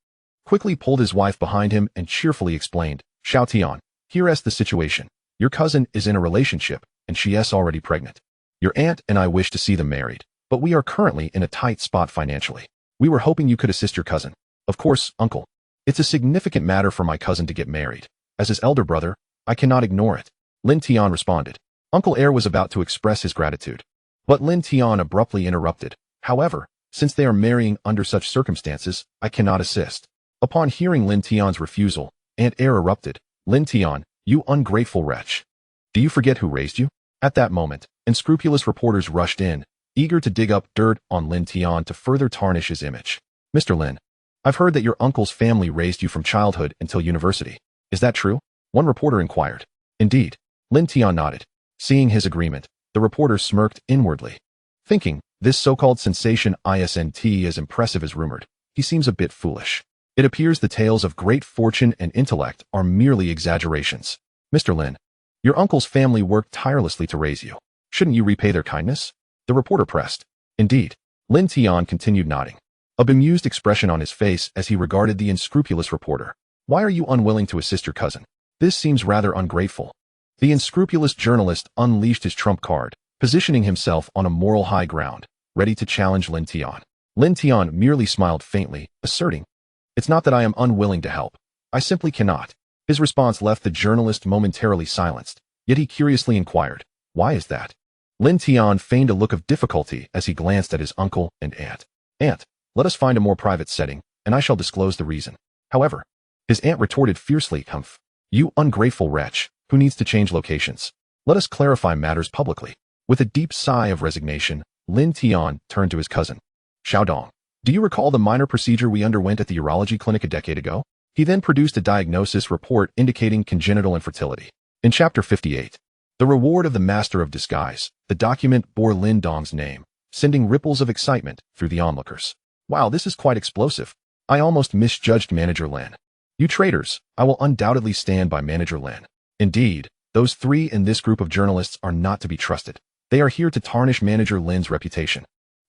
quickly pulled his wife behind him and cheerfully explained, Xiao Tian, here's the situation. Your cousin is in a relationship, and she is already pregnant. Your aunt and I wish to see them married, but we are currently in a tight spot financially. We were hoping you could assist your cousin. Of course, uncle. It's a significant matter for my cousin to get married. As his elder brother, I cannot ignore it. Lin Tian responded. Uncle Heiress was about to express his gratitude, but Lin Tian abruptly interrupted. However, since they are marrying under such circumstances, I cannot assist. Upon hearing Lin Tian's refusal, Aunt Heir erupted. Lin Tian, you ungrateful wretch. Do you forget who raised you? At that moment, unscrupulous reporters rushed in, eager to dig up dirt on Lin Tian to further tarnish his image. Mr. Lin, I've heard that your uncle's family raised you from childhood until university. Is that true? One reporter inquired. Indeed. Lin Tian nodded. Seeing his agreement, the reporter smirked inwardly. Thinking, this so-called sensation isn't as impressive as rumored, he seems a bit foolish. It appears the tales of great fortune and intellect are merely exaggerations. Mr. Lin, your uncle's family worked tirelessly to raise you. Shouldn't you repay their kindness? The reporter pressed. Indeed. Lin Tian continued nodding, a bemused expression on his face as he regarded the unscrupulous reporter. Why are you unwilling to assist your cousin? This seems rather ungrateful. The unscrupulous journalist unleashed his trump card, positioning himself on a moral high ground, ready to challenge Lin Tian. Lin Tian merely smiled faintly, asserting, it's not that I am unwilling to help. I simply cannot. His response left the journalist momentarily silenced, yet he curiously inquired, why is that? Lin Tian feigned a look of difficulty as he glanced at his uncle and aunt. Aunt, let us find a more private setting, and I shall disclose the reason. However, his aunt retorted fiercely, humph. You ungrateful wretch, who needs to change locations? Let us clarify matters publicly. With a deep sigh of resignation, Lin Tian turned to his cousin. Xiaodong, do you recall the minor procedure we underwent at the urology clinic a decade ago? He then produced a diagnosis report indicating congenital infertility. In Chapter 58, The Reward of the Master of Disguise, the document bore Lin Dong's name, sending ripples of excitement through the onlookers. Wow, this is quite explosive. I almost misjudged Manager Lin. You traitors, I will undoubtedly stand by Manager Lin. Indeed, those three in this group of journalists are not to be trusted. They are here to tarnish Manager Lin's reputation.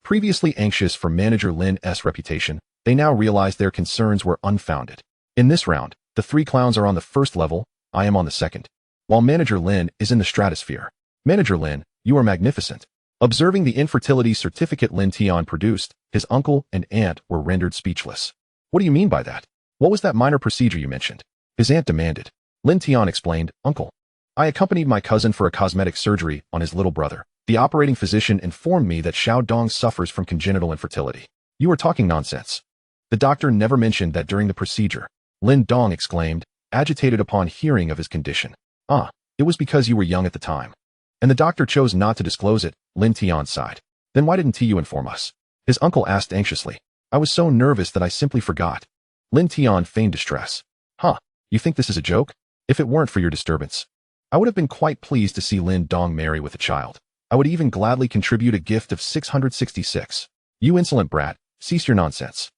Previously anxious for Manager Lin's reputation, they now realize their concerns were unfounded. In this round, the three clowns are on the first level, I am on the second, while Manager Lin is in the stratosphere. Manager Lin, you are magnificent. Observing the infertility certificate Lin Tian produced, his uncle and aunt were rendered speechless. What do you mean by that? What was that minor procedure you mentioned? His aunt demanded. Lin Tian explained, Uncle, I accompanied my cousin for a cosmetic surgery on his little brother. The operating physician informed me that Xiaodong suffers from congenital infertility. You are talking nonsense. The doctor never mentioned that during the procedure. Lin Dong exclaimed, agitated upon hearing of his condition. Ah, it was because you were young at the time. And the doctor chose not to disclose it, Lin Tian sighed. Then why didn't you inform us? His uncle asked anxiously. I was so nervous that I simply forgot. Lin Tian feigned distress. Huh, you think this is a joke? If it weren't for your disturbance, I would have been quite pleased to see Lin Dong marry with a child. I would even gladly contribute a gift of 666. You insolent brat, cease your nonsense.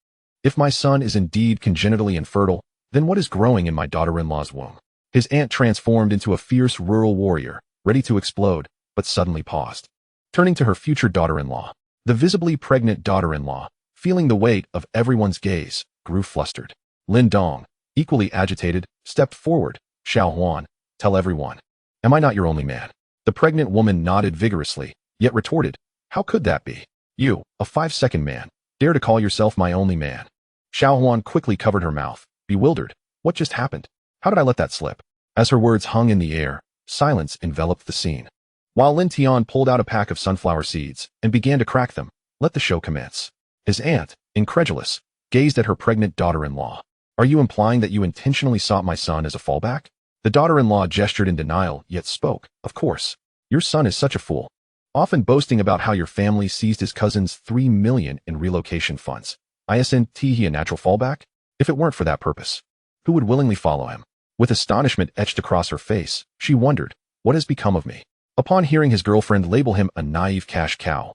If my son is indeed congenitally infertile, then what is growing in my daughter-in-law's womb? His aunt transformed into a fierce rural warrior, ready to explode, but suddenly paused. Turning to her future daughter-in-law, the visibly pregnant daughter-in-law, feeling the weight of everyone's gaze, grew flustered. Lin Dong, equally agitated, stepped forward. Xiao Huan, tell everyone. Am I not your only man? The pregnant woman nodded vigorously, yet retorted, how could that be? You, a 5-second man, dare to call yourself my only man? Xiao Huan quickly covered her mouth, bewildered. What just happened? How did I let that slip? As her words hung in the air, silence enveloped the scene. While Lin Tian pulled out a pack of sunflower seeds and began to crack them, let the show commence. His aunt, incredulous, gazed at her pregnant daughter-in-law. Are you implying that you intentionally sought my son as a fallback? The daughter-in-law gestured in denial, yet spoke. Of course. Your son is such a fool. Often boasting about how your family seized his cousin's $3 million in relocation funds. Isn't he a natural fallback? If it weren't for that purpose, who would willingly follow him? With astonishment etched across her face, she wondered, what has become of me? Upon hearing his girlfriend label him a naive cash cow,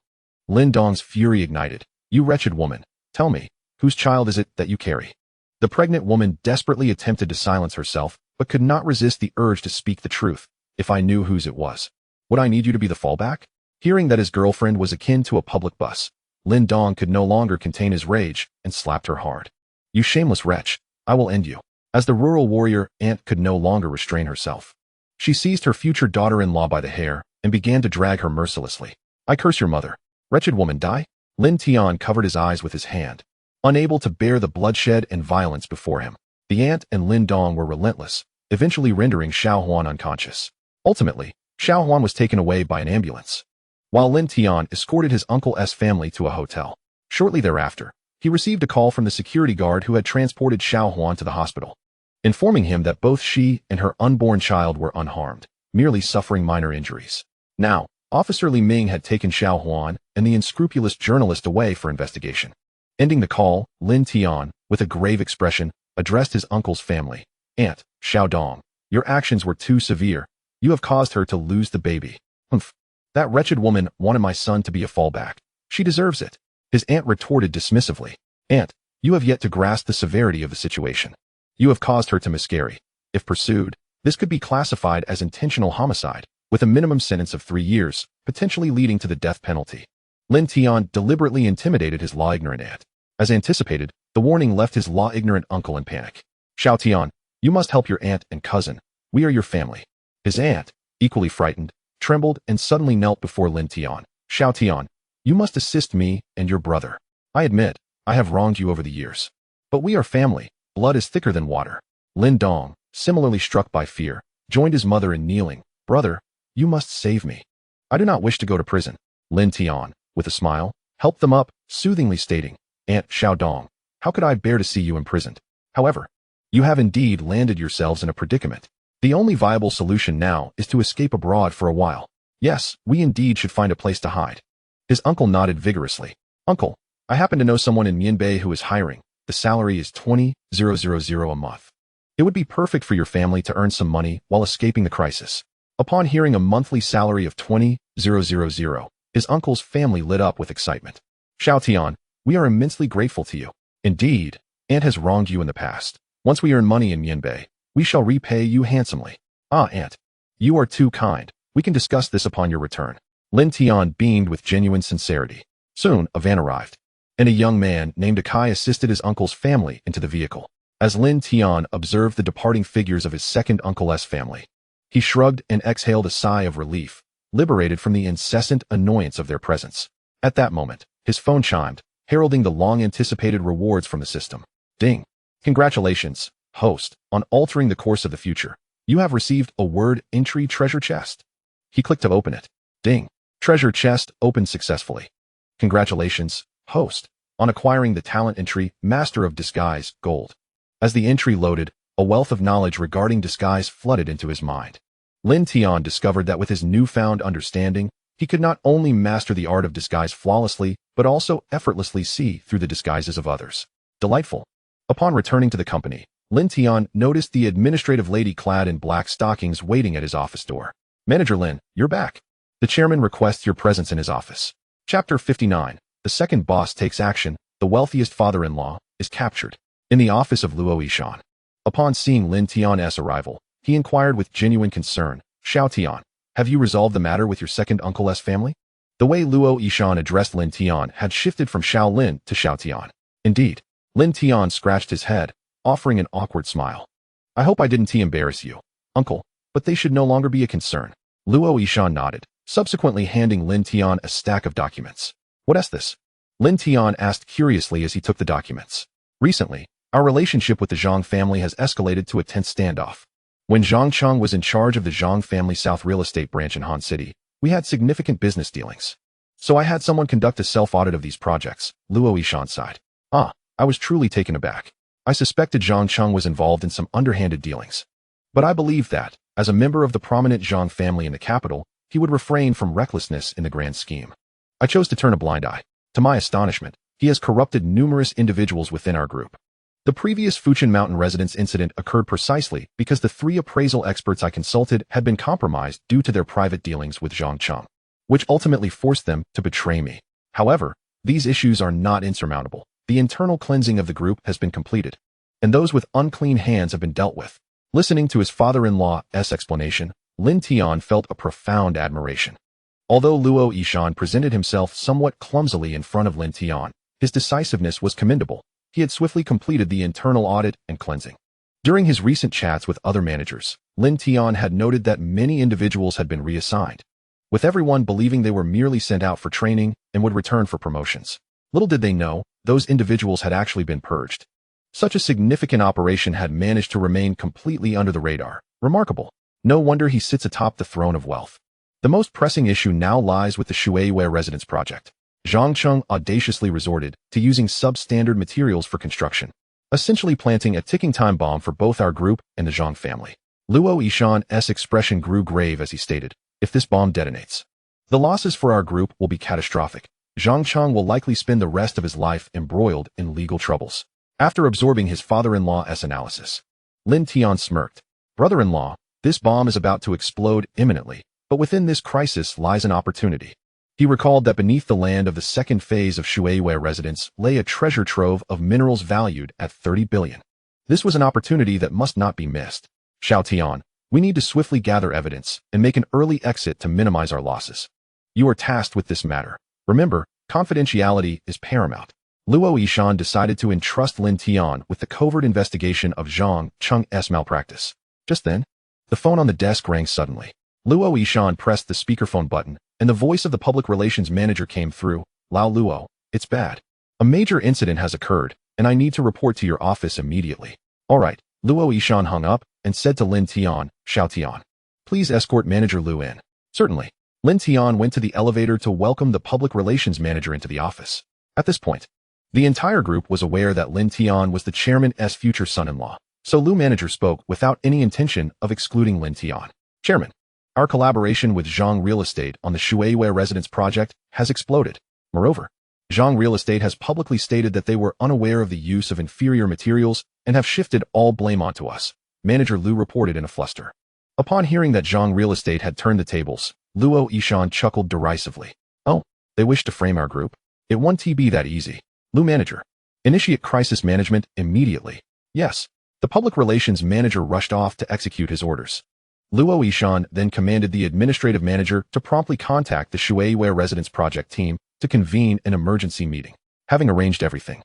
Lin Dong's fury ignited. You wretched woman, tell me, whose child is it that you carry? The pregnant woman desperately attempted to silence herself, but could not resist the urge to speak the truth. If I knew whose it was, would I need you to be the fallback? Hearing that his girlfriend was akin to a public bus, Lin Dong could no longer contain his rage and slapped her hard. You shameless wretch, I will end you. As the rural warrior aunt could no longer restrain herself, she seized her future daughter-in-law by the hair and began to drag her mercilessly. I curse your mother. Wretched woman, die? Lin Tian covered his eyes with his hand, unable to bear the bloodshed and violence before him. The aunt and Lin Dong were relentless, eventually rendering Xiao Huan unconscious. Ultimately, Xiao Huan was taken away by an ambulance, while Lin Tian escorted his uncle's family to a hotel. Shortly thereafter, he received a call from the security guard who had transported Xiao Huan to the hospital. informing him that both she and her unborn child were unharmed, merely suffering minor injuries. Now, Officer Li Ming had taken Xiao Huan and the unscrupulous journalist away for investigation. Ending the call, Lin Tian, with a grave expression, addressed his uncle's family. Aunt, Xiao Dong, your actions were too severe. You have caused her to lose the baby. Humph. That wretched woman wanted my son to be a fallback. She deserves it. His aunt retorted dismissively. Aunt, you have yet to grasp the severity of the situation. You have caused her to miscarry. If pursued, this could be classified as intentional homicide, with a minimum sentence of 3 years, potentially leading to the death penalty. Lin Tian deliberately intimidated his law-ignorant aunt. As anticipated, the warning left his law-ignorant uncle in panic. Xiao Tian, you must help your aunt and cousin. We are your family. His aunt, equally frightened, trembled and suddenly knelt before Lin Tian. Xiao Tian, you must assist me and your brother. I admit, I have wronged you over the years. But we are family. Blood is thicker than water. Lin Dong, similarly struck by fear, joined his mother in kneeling. Brother, you must save me. I do not wish to go to prison. Lin Tian, with a smile, helped them up, soothingly stating, Aunt Xiao Dong, how could I bear to see you imprisoned? However, you have indeed landed yourselves in a predicament. The only viable solution now is to escape abroad for a while. Yes, we indeed should find a place to hide. His uncle nodded vigorously. Uncle, I happen to know someone in Mianbei who is hiring. The salary is 20,000 a month. It would be perfect for your family to earn some money while escaping the crisis. Upon hearing a monthly salary of 20,000, his uncle's family lit up with excitement. Xiao Tian, we are immensely grateful to you. Indeed, Aunt has wronged you in the past. Once we earn money in Mianbei, we shall repay you handsomely. Ah, Aunt, you are too kind. We can discuss this upon your return. Lin Tian beamed with genuine sincerity. Soon, a van arrived, and a young man named Akai assisted his uncle's family into the vehicle. As Lin Tian observed the departing figures of his second uncle's family, he shrugged and exhaled a sigh of relief, liberated from the incessant annoyance of their presence. At that moment, his phone chimed, heralding the long-anticipated rewards from the system. Ding. Congratulations, host, on altering the course of the future. You have received a word entry treasure chest. He clicked to open it. Ding. Treasure chest opened successfully. Congratulations, host, on acquiring the talent entry Master of Disguise Gold. As the entry loaded, a wealth of knowledge regarding disguise flooded into his mind. Lin Tian discovered that with his newfound understanding, he could not only master the art of disguise flawlessly, but also effortlessly see through the disguises of others. Delightful. Upon returning to the company, Lin Tian noticed the administrative lady clad in black stockings waiting at his office door. Manager Lin, you're back. The chairman requests your presence in his office. Chapter 59. The second boss takes action. The wealthiest father-in-law is captured. In the office of Luo Yishan. Upon seeing Lin Tian's arrival, he inquired with genuine concern, Xiao Tian, have you resolved the matter with your second uncle's family? The way Luo Yishan addressed Lin Tian had shifted from Xiao Lin to Xiao Tian. Indeed, Lin Tian scratched his head, offering an awkward smile. I hope I didn't embarrass you, uncle, but they should no longer be a concern. Luo Yishan nodded, subsequently handing Lin Tian a stack of documents. What is this? Lin Tian asked curiously as he took the documents. Recently, our relationship with the Zhang family has escalated to a tense standoff. When Zhang Cheng was in charge of the Zhang family South real estate branch in Han City, we had significant business dealings. So I had someone conduct a self-audit of these projects, Luo Yishan sighed. I was truly taken aback. I suspected Zhang Cheng was involved in some underhanded dealings. But I believed that, as a member of the prominent Zhang family in the capital, he would refrain from recklessness in the grand scheme. I chose to turn a blind eye. To my astonishment, he has corrupted numerous individuals within our group. The previous Fuchin Mountain residence incident occurred precisely because the 3 appraisal experts I consulted had been compromised due to their private dealings with Zhang Cheng, which ultimately forced them to betray me. However, these issues are not insurmountable. The internal cleansing of the group has been completed, and those with unclean hands have been dealt with. Listening to his father-in-law's explanation, Lin Tian felt a profound admiration. Although Luo Yishan presented himself somewhat clumsily in front of Lin Tian, his decisiveness was commendable. He had swiftly completed the internal audit and cleansing. During his recent chats with other managers, Lin Tian had noted that many individuals had been reassigned, with everyone believing they were merely sent out for training and would return for promotions. Little did they know, those individuals had actually been purged. Such a significant operation had managed to remain completely under the radar. Remarkable. No wonder he sits atop the throne of wealth. The most pressing issue now lies with the Shuiwei residence project. Zhang Cheng audaciously resorted to using substandard materials for construction. essentially planting a ticking time bomb for both our group and the Zhang family. Luo Yishan's expression grew grave as he stated, "If this bomb detonates, the losses for our group will be catastrophic. Zhang Cheng will likely spend the rest of his life embroiled in legal troubles." After absorbing his father-in-law's analysis, Lin Tian smirked. "Brother-in-law, this bomb is about to explode imminently, but within this crisis lies an opportunity." He recalled that beneath the land of the second phase of Shuiwei residence lay a treasure trove of minerals valued at 30 billion. This was an opportunity that must not be missed. "Xiao Tian, we need to swiftly gather evidence and make an early exit to minimize our losses. You are tasked with this matter. Remember, confidentiality is paramount." Luo Yishan decided to entrust Lin Tian with the covert investigation of Zhang Cheng's malpractice. Just then, the phone on the desk rang suddenly. Luo Yishan pressed the speakerphone button, and the voice of the public relations manager came through. "Lao Luo, it's bad. A major incident has occurred, and I need to report to your office immediately." "All right." Luo Yishan hung up and said to Lin Tian, "Xiao Tian, please escort Manager Lu in." "Certainly." Lin Tian went to the elevator to welcome the public relations manager into the office. At this point, the entire group was aware that Lin Tian was the chairman's future son-in-law, so Lu manager spoke without any intention of excluding Lin Tian. "Chairman, our collaboration with Zhang Real Estate on the Shuiwei Residence project has exploded. Moreover, Zhang Real Estate has publicly stated that they were unaware of the use of inferior materials and have shifted all blame onto us," Manager Lu reported in a fluster. Upon hearing that Zhang Real Estate had turned the tables, Luo Yishan chuckled derisively. "Oh, they wish to frame our group? It won't be that easy." "Lu manager, initiate crisis management immediately." "Yes." The public relations manager rushed off to execute his orders. Luo Yishan then commanded the administrative manager to promptly contact the Shuiwei Residence Project team to convene an emergency meeting. Having arranged everything,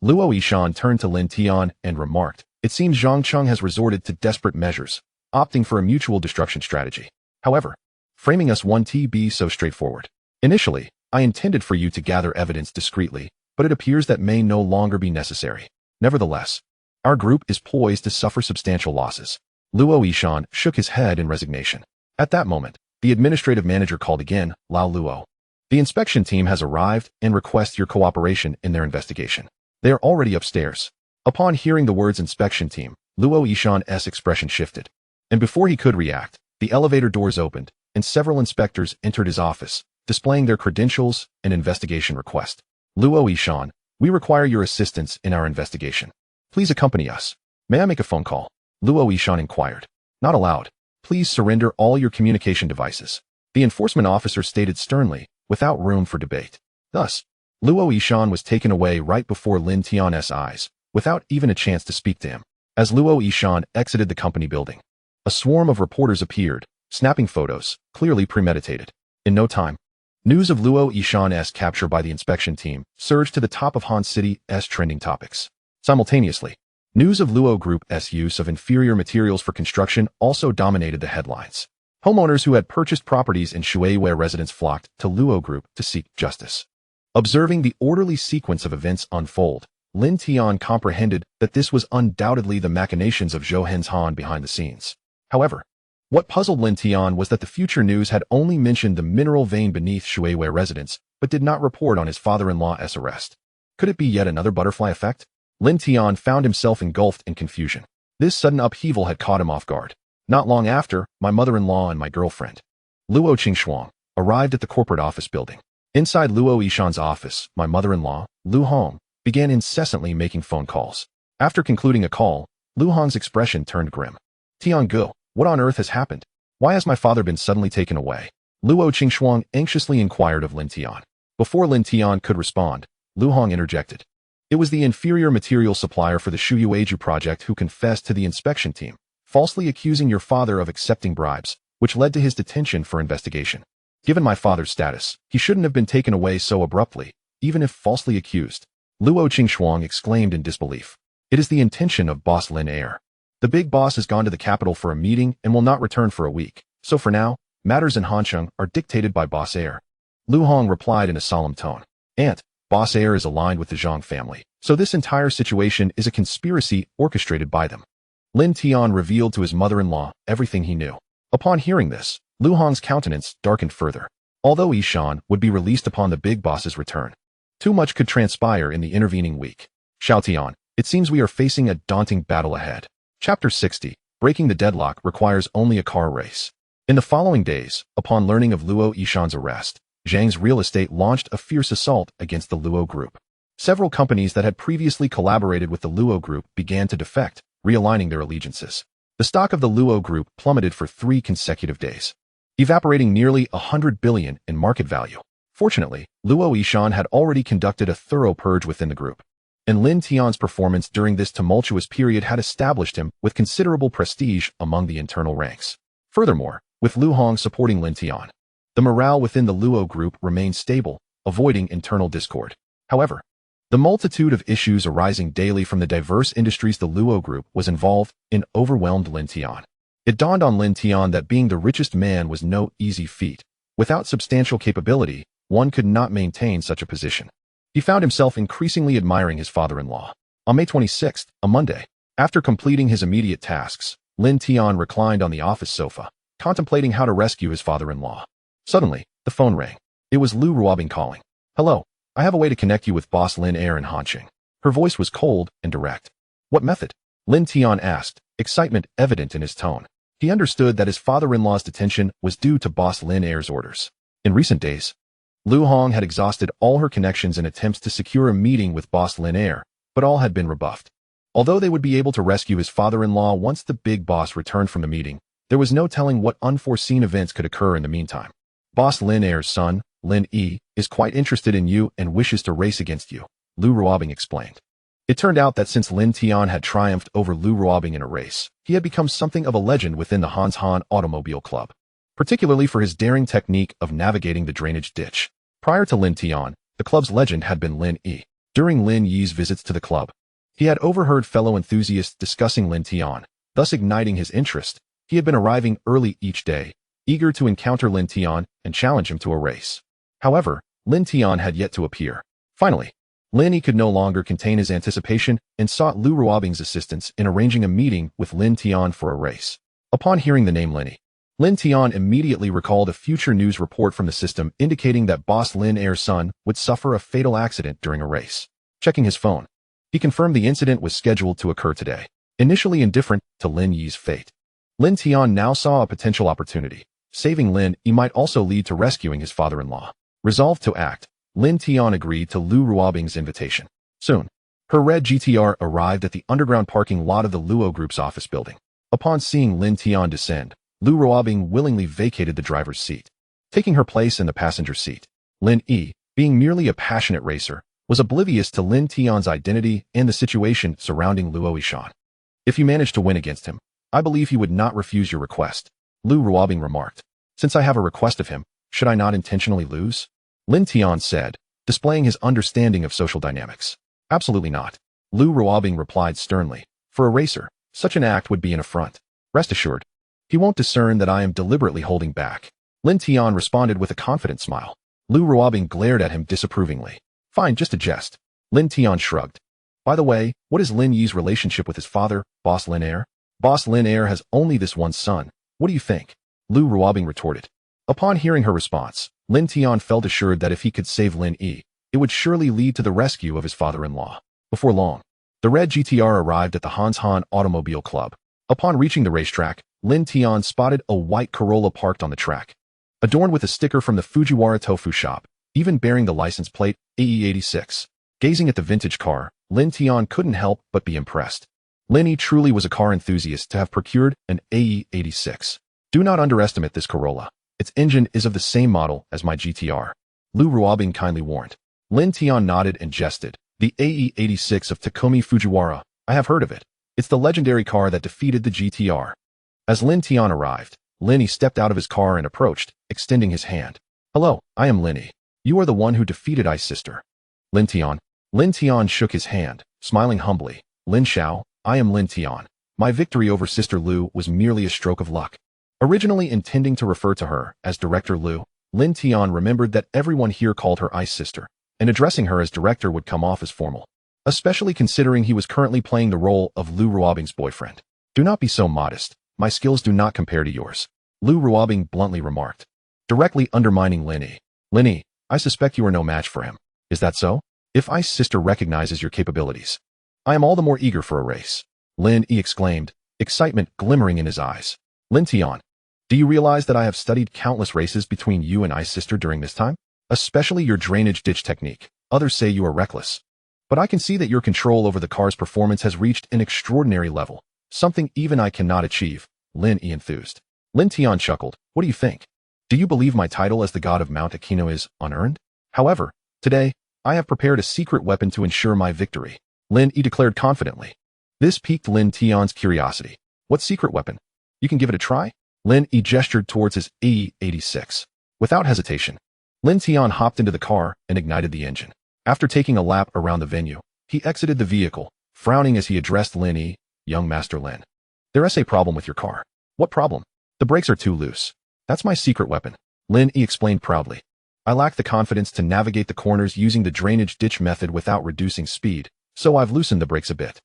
Luo Yishan turned to Lin Tian and remarked, "It seems Zhang Cheng has resorted to desperate measures, opting for a mutual destruction strategy. However, framing us won't be so straightforward. Initially, I intended for you to gather evidence discreetly, but it appears that may no longer be necessary. Nevertheless, our group is poised to suffer substantial losses." Luo Yishan shook his head in resignation. At that moment, the administrative manager called again, "Lao Luo, the inspection team has arrived and requests your cooperation in their investigation. They are already upstairs." Upon hearing the words inspection team, Luo Yishan's expression shifted. And before he could react, the elevator doors opened, and several inspectors entered his office, displaying their credentials and investigation request. "Luo Yishan, we require your assistance in our investigation. Please accompany us." "May I make a phone call?" Luo Yishan inquired. "Not allowed. Please surrender all your communication devices," the enforcement officer stated sternly, without room for debate. Thus, Luo Yishan was taken away right before Lin Tian's eyes, without even a chance to speak to him. As Luo Yishan exited the company building, a swarm of reporters appeared, snapping photos, clearly premeditated. In no time, news of Luo Yishan's capture by the inspection team surged to the top of Han City's trending topics. Simultaneously, news of Luo Group's use of inferior materials for construction also dominated the headlines. Homeowners who had purchased properties in Shuiwei residence flocked to Luo Group to seek justice. Observing the orderly sequence of events unfold, Lin Tian comprehended that this was undoubtedly the machinations of Zhou Henzhan behind the scenes. However, what puzzled Lin Tian was that the future news had only mentioned the mineral vein beneath Shuiwei residence, but did not report on his father-in-law's arrest. Could it be yet another butterfly effect? Lin Tian found himself engulfed in confusion. This sudden upheaval had caught him off guard. Not long after, my mother-in-law and my girlfriend, Luo Qingshuang, arrived at the corporate office building. Inside Luo Yishan's office, my mother-in-law, Lu Hong, began incessantly making phone calls. After concluding a call, Lu Hong's expression turned grim. "Tiangu, what on earth has happened? Why has my father been suddenly taken away?" Luo Qingshuang anxiously inquired of Lin Tian. Before Lin Tian could respond, Lu Hong interjected. "It was the inferior material supplier for the Shuyueju project who confessed to the inspection team, falsely accusing your father of accepting bribes, which led to his detention for investigation. Given my father's status, he shouldn't have been taken away so abruptly, even if falsely accused." Luo Qingshuang exclaimed in disbelief. "It is the intention of boss Lin Air. The big boss has gone to the capital for a meeting and will not return for a week, so for now, matters in Hancheng are dictated by boss Air." Lu Hong replied in a solemn tone. "Aunt, boss Air is aligned with the Zhang family, so this entire situation is a conspiracy orchestrated by them." Lin Tian revealed to his mother-in-law everything he knew. Upon hearing this, Lu Hong's countenance darkened further. Although Yishan would be released upon the big boss's return, too much could transpire in the intervening week. "Xiao Tian, It seems we are facing a daunting battle ahead. Chapter 60. Breaking the deadlock requires only a car race. In the following days, upon learning of Luo Yishan's arrest, Zhang's real estate launched a fierce assault against the Luo group. Several companies that had previously collaborated with the Luo group began to defect, realigning their allegiances. The stock of the Luo group plummeted for 3 consecutive days, evaporating nearly 100 billion in market value. Fortunately, Luo Yishan had already conducted a thorough purge within the group, and Lin Tian's performance during this tumultuous period had established him with considerable prestige among the internal ranks. Furthermore, with Lu Hong supporting Lin Tian, the morale within the Luo group remained stable, avoiding internal discord. However, the multitude of issues arising daily from the diverse industries the Luo group was involved in overwhelmed Lin Tian. It dawned on Lin Tian that being the richest man was no easy feat. Without substantial capability, one could not maintain such a position. He found himself increasingly admiring his father-in-law. On May 26th, a Monday, after completing his immediate tasks, Lin Tian reclined on the office sofa, contemplating how to rescue his father-in-law. Suddenly, the phone rang. It was Lu Ruobing calling. "Hello, I have a way to connect you with boss Lin Air in Hanqing." Her voice was cold and direct. "What method?" Lin Tian asked, excitement evident in his tone. He understood that his father-in-law's detention was due to boss Lin Air's orders. In recent days, Lu Hong had exhausted all her connections in attempts to secure a meeting with boss Lin Air, but all had been rebuffed. Although they would be able to rescue his father-in-law once the big boss returned from the meeting, there was no telling what unforeseen events could occur in the meantime. "Boss Lin Air's son, Lin Yi, is quite interested in you and wishes to race against you," Lu Ruobing explained. It turned out that since Lin Tian had triumphed over Lu Ruobing in a race, he had become something of a legend within the Hanshan Automobile Club, particularly for his daring technique of navigating the drainage ditch. Prior to Lin Tian, the club's legend had been Lin Yi. During Lin Yi's visits to the club, he had overheard fellow enthusiasts discussing Lin Tian, thus igniting his interest. He had been arriving early each day, eager to encounter Lin Tian and challenge him to a race. However, Lin Tian had yet to appear. Finally, Lin Yi could no longer contain his anticipation and sought Lu Ruobing's assistance in arranging a meeting with Lin Tian for a race. Upon hearing the name Lin Yi, Lin Tian immediately recalled a future news report from the system indicating that boss Lin Air's son would suffer a fatal accident during a race. Checking his phone, he confirmed the incident was scheduled to occur today. Initially indifferent to Lin Yi's fate, Lin Tian now saw a potential opportunity. Saving Lin Yi might also lead to rescuing his father-in-law. Resolved to act, Lin Tian agreed to Lu Ruobing's invitation. Soon, her red GTR arrived at the underground parking lot of the Luo Group's office building. Upon seeing Lin Tian descend, Lu Ruobing willingly vacated the driver's seat, taking her place in the passenger seat. Lin Yi, being merely a passionate racer, was oblivious to Lin Tian's identity and the situation surrounding Luo Yishan. "If you manage to win against him, I believe he would not refuse your request," Lu Ruobing remarked. "Since I have a request of him, should I not intentionally lose?" Lin Tian said, displaying his understanding of social dynamics. "Absolutely not," Lu Ruobing replied sternly. "For a racer, such an act would be an affront. Rest assured, he won't discern that I am deliberately holding back." Lin Tian responded with a confident smile. Lu Ruobing glared at him disapprovingly. "Fine, just a jest." Lin Tian shrugged. "By the way, what is Lin Yi's relationship with his father, boss Lin Air?" "Boss Lin Air has only this one son. What do you think?" Lu Ruobing retorted. Upon hearing her response, Lin Tian felt assured that if he could save Lin Yi, it would surely lead to the rescue of his father-in-law. Before long, the red GTR arrived at the Hanshan Automobile Club. Upon reaching the racetrack, Lin Tian spotted a white Corolla parked on the track, adorned with a sticker from the Fujiwara Tofu shop, even bearing the license plate AE86. Gazing at the vintage car, Lin Tian couldn't help but be impressed. Lin Yi truly was a car enthusiast to have procured an AE86. "Do not underestimate this Corolla. Its engine is of the same model as my GTR," Lu Ruobing kindly warned. Lin Tian nodded and jested. "The AE86 of Takumi Fujiwara, I have heard of it. It's the legendary car that defeated the GTR." As Lin Tian arrived, Lin Yi stepped out of his car and approached, extending his hand. "Hello, I am Lin Yi. You are the one who defeated Ice Sister." Lin Tian shook his hand, smiling humbly. "Lin Xiao, I am Lin Tian. My victory over Sister Lu was merely a stroke of luck." Originally intending to refer to her as Director Lu, Lin Tian remembered that everyone here called her Ice Sister, and addressing her as director would come off as formal, especially considering he was currently playing the role of Lu Ruobing's boyfriend. "Do not be so modest. My skills do not compare to yours," Lu Ruobing bluntly remarked, directly undermining Lin Yi. "Lin Yi, I suspect you are no match for him. Is that so? If Ice Sister recognizes your capabilities, I am all the more eager for a race. Lin Yi exclaimed, excitement glimmering in his eyes. Lin Tian, do you realize that I have studied countless races between you and Ice Sister during this time? Especially your drainage ditch technique. Others say you are reckless. But I can see that your control over the car's performance has reached an extraordinary level, something even I cannot achieve, Lin Yi enthused. Lin Tian chuckled, what do you think? Do you believe my title as the god of Mount Aquino is unearned? However, today, I have prepared a secret weapon to ensure my victory, Lin Yi declared confidently. This piqued Lin Tian's curiosity. What secret weapon? You can give it a try? Lin Yi gestured towards his AE-86. Without hesitation, Lin Tian hopped into the car and ignited the engine. After taking a lap around the venue, he exited the vehicle, frowning as he addressed Lin Yi, young Master Lin. There's a problem with your car. What problem? The brakes are too loose. That's my secret weapon, Lin Yi explained proudly. I lack the confidence to navigate the corners using the drainage ditch method without reducing speed, so I've loosened the brakes a bit.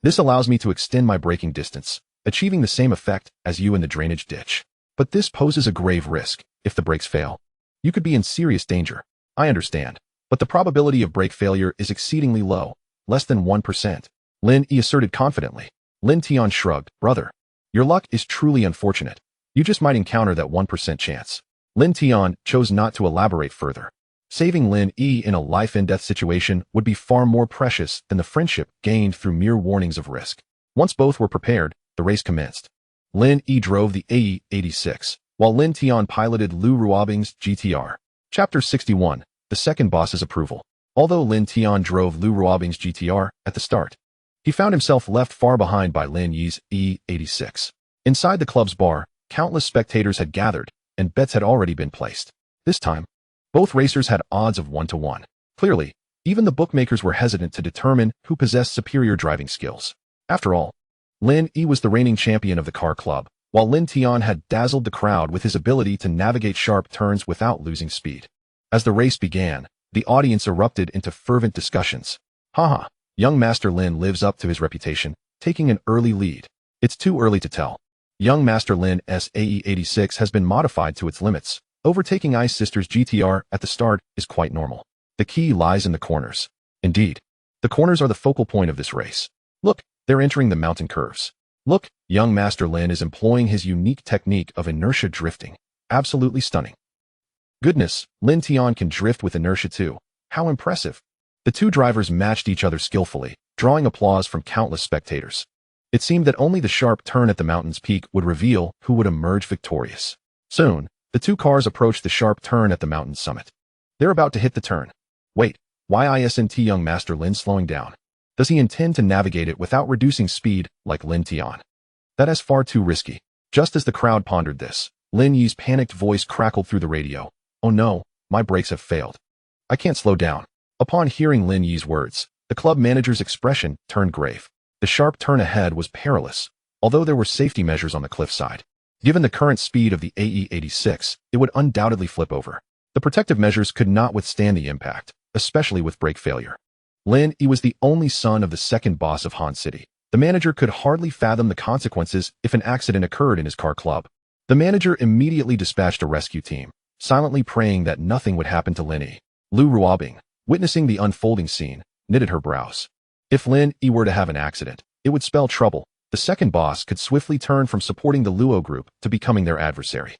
This allows me to extend my braking distance, achieving the same effect as you in the drainage ditch. But this poses a grave risk. If the brakes fail, you could be in serious danger. I understand, but the probability of brake failure is exceedingly low, less than 1%, Lin Yi asserted confidently. Lin Tian shrugged, brother. Your luck is truly unfortunate. You just might encounter that 1% chance. Lin Tian chose not to elaborate further. Saving Lin Yi in a life-and-death situation would be far more precious than the friendship gained through mere warnings of risk. Once both were prepared, the race commenced. Lin Yi drove the AE-86, while Lin Tian piloted Lu Ruobing's GTR. Chapter 61, The Second Boss's Approval. Although Lin Tian drove Lu Ruobing's GTR at the start, he found himself left far behind by Lin Yi's E86. Inside the club's bar, countless spectators had gathered, and bets had already been placed. This time, both racers had odds of 1-to-1. Clearly, even the bookmakers were hesitant to determine who possessed superior driving skills. After all, Lin Yi was the reigning champion of the car club, while Lin Tian had dazzled the crowd with his ability to navigate sharp turns without losing speed. As the race began, the audience erupted into fervent discussions. Haha, young Master Lin lives up to his reputation, taking an early lead. It's too early to tell. Young Master Lin's AE-86 has been modified to its limits. Overtaking Ice Sister's GTR at the start is quite normal. The key lies in the corners. Indeed, the corners are the focal point of this race. Look, they're entering the mountain curves. Look, young Master Lin is employing his unique technique of inertia drifting. Absolutely stunning. Goodness, Lin Tian can drift with inertia too. How impressive. The two drivers matched each other skillfully, drawing applause from countless spectators. It seemed that only the sharp turn at the mountain's peak would reveal who would emerge victorious. Soon, the two cars approached the sharp turn at the mountain's summit. They're about to hit the turn. Wait, why isn't young Master Lin slowing down? Does he intend to navigate it without reducing speed like Lin Tian? That is far too risky. Just as the crowd pondered this, Lin Yi's panicked voice crackled through the radio. Oh no, my brakes have failed. I can't slow down. Upon hearing Lin Yi's words, the club manager's expression turned grave. The sharp turn ahead was perilous, although there were safety measures on the cliffside. Given the current speed of the AE-86, it would undoubtedly flip over. The protective measures could not withstand the impact, especially with brake failure. Lin Yi was the only son of the second boss of Han City. The manager could hardly fathom the consequences if an accident occurred in his car club. The manager immediately dispatched a rescue team, silently praying that nothing would happen to Lin Yi. Lu Ruobing, witnessing the unfolding scene, knitted her brows. If Lin Yi were to have an accident, it would spell trouble. The second boss could swiftly turn from supporting the Luo group to becoming their adversary.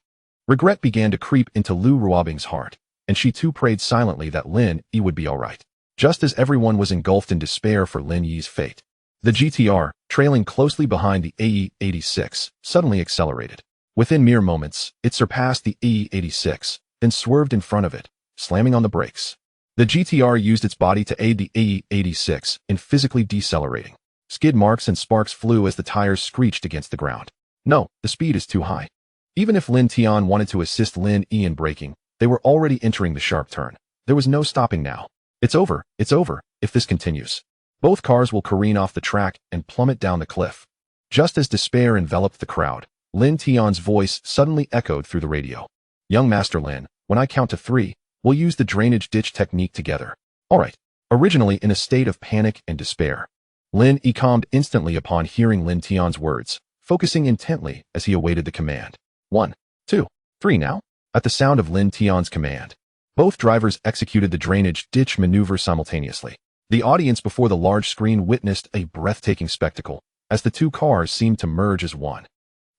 Regret began to creep into Lu Ruobing's heart, and she too prayed silently that Lin Yi would be all right. Just as everyone was engulfed in despair for Lin Yi's fate, the GTR, trailing closely behind the AE-86, suddenly accelerated. Within mere moments, it surpassed the AE-86, then swerved in front of it, slamming on the brakes. The GTR used its body to aid the AE-86 in physically decelerating. Skid marks and sparks flew as the tires screeched against the ground. No, the speed is too high. Even if Lin Tian wanted to assist Lin Yi in braking, they were already entering the sharp turn. There was no stopping now. It's over, if this continues. Both cars will careen off the track and plummet down the cliff. Just as despair enveloped the crowd, Lin Tian's voice suddenly echoed through the radio. Young Master Lin, when I count to 3, we'll use the drainage ditch technique together. All right. Originally in a state of panic and despair, Lin Yi calmed instantly upon hearing Lin Tian's words, focusing intently as he awaited the command. 1, 2, 3 now? At the sound of Lin Tian's command, both drivers executed the drainage ditch maneuver simultaneously. The audience before the large screen witnessed a breathtaking spectacle as the two cars seemed to merge as one,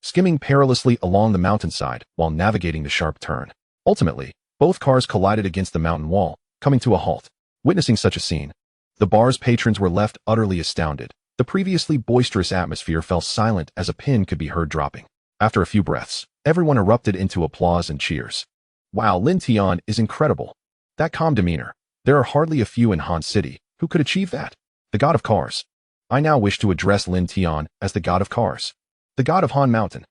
skimming perilously along the mountainside while navigating the sharp turn. Ultimately, both cars collided against the mountain wall, coming to a halt. Witnessing such a scene, the bar's patrons were left utterly astounded. The previously boisterous atmosphere fell silent as a pin could be heard dropping. After a few breaths, everyone erupted into applause and cheers. Wow, Lin Tian is incredible. That calm demeanor. There are hardly a few in Han City who could achieve that. The god of cars. I now wish to address Lin Tian as the god of cars. The god of Han Mountain.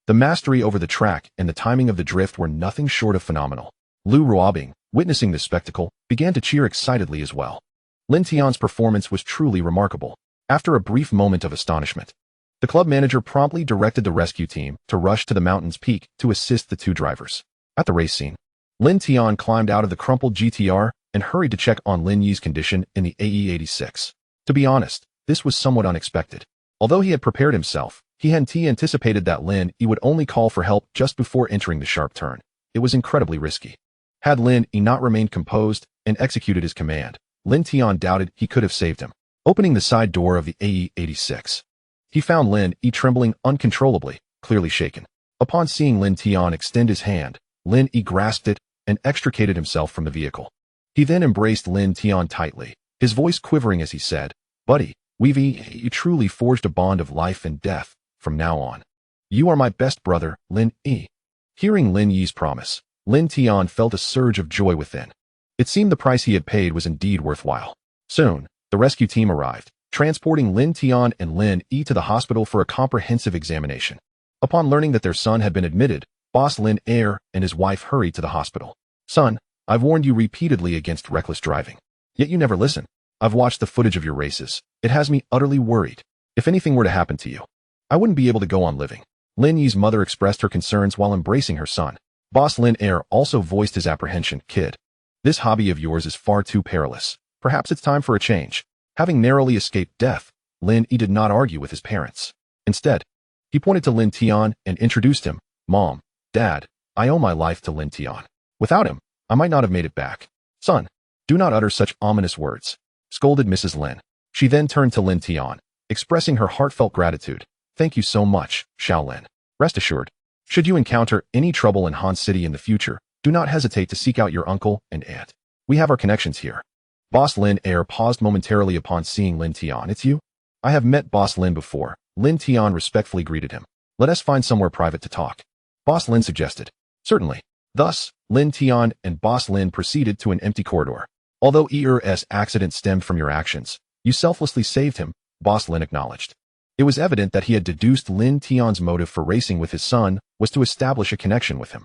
The mastery over the track and the timing of the drift were nothing short of phenomenal. Lu Ruobing, witnessing this spectacle, began to cheer excitedly as well. Lin Tian's performance was truly remarkable. After a brief moment of astonishment, the club manager promptly directed the rescue team to rush to the mountain's peak to assist the two drivers. At the race scene, Lin Tian climbed out of the crumpled GTR and hurried to check on Lin Yi's condition in the AE-86. To be honest, this was somewhat unexpected. Although he had prepared himself, he hadn't anticipated that Lin Yi would only call for help just before entering the sharp turn. It was incredibly risky. Had Lin Yi not remained composed and executed his command, Lin Tian doubted he could have saved him. Opening the side door of the AE-86, he found Lin Yi trembling uncontrollably, clearly shaken. Upon seeing Lin Tian extend his hand, Lin Yi grasped it and extricated himself from the vehicle. He then embraced Lin Tian tightly, his voice quivering as he said, "Buddy, you truly forged a bond of life and death from now on. You are my best brother, Lin Yi." Hearing Lin Yi's promise, Lin Tian felt a surge of joy within. It seemed the price he had paid was indeed worthwhile. Soon, the rescue team arrived, transporting Lin Tian and Lin Yi to the hospital for a comprehensive examination. Upon learning that their son had been admitted, boss Lin Air and his wife hurried to the hospital. "Son, I've warned you repeatedly against reckless driving. Yet you never listen. I've watched the footage of your races. It has me utterly worried. If anything were to happen to you, I wouldn't be able to go on living." Lin Yi's mother expressed her concerns while embracing her son. Boss Lin Air also voiced his apprehension. "Kid, this hobby of yours is far too perilous. Perhaps it's time for a change." Having narrowly escaped death, Lin Yi did not argue with his parents. Instead, he pointed to Lin Tian and introduced him. "Mom, Dad, I owe my life to Lin Tian. Without him, I might not have made it back." "Son, do not utter such ominous words," scolded Mrs. Lin. She then turned to Lin Tian, expressing her heartfelt gratitude. "Thank you so much, Shaolin. Rest assured, should you encounter any trouble in Han City in the future, do not hesitate to seek out your uncle and aunt. We have our connections here." Boss Lin Air paused momentarily upon seeing Lin Tian. "It's you? I have met Boss Lin before." Lin Tian respectfully greeted him. "Let us find somewhere private to talk," Boss Lin suggested. "Certainly." Thus, Lin Tian and Boss Lin proceeded to an empty corridor. "Although Heiress' accident stemmed from your actions, you selflessly saved him," Boss Lin acknowledged. It was evident that he had deduced Lin Tian's motive for racing with his son was to establish a connection with him.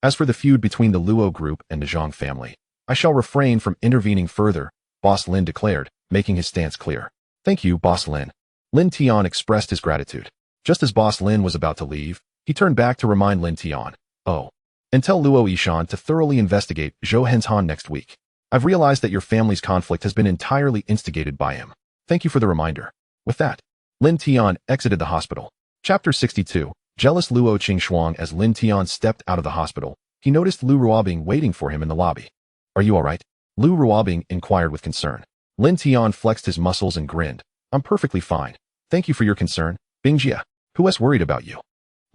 "As for the feud between the Luo group and the Zhang family, I shall refrain from intervening further," Boss Lin declared, making his stance clear. "Thank you, Boss Lin." Lin Tian expressed his gratitude. Just as Boss Lin was about to leave, he turned back to remind Lin Tian, "Oh, and tell Luo Yishan to thoroughly investigate Zhou Henshan next week. I've realized that your family's conflict has been entirely instigated by him. Thank you for the reminder." With that, Lin Tian exited the hospital. Chapter 62. Jealous Luo Qingxuang. As Lin Tian stepped out of the hospital, he noticed Lu Ruobing waiting for him in the lobby. "Are you all right?" Lu Ruobing inquired with concern. Lin Tian flexed his muscles and grinned. "I'm perfectly fine. Thank you for your concern, Bingjia. Who else worried about you?"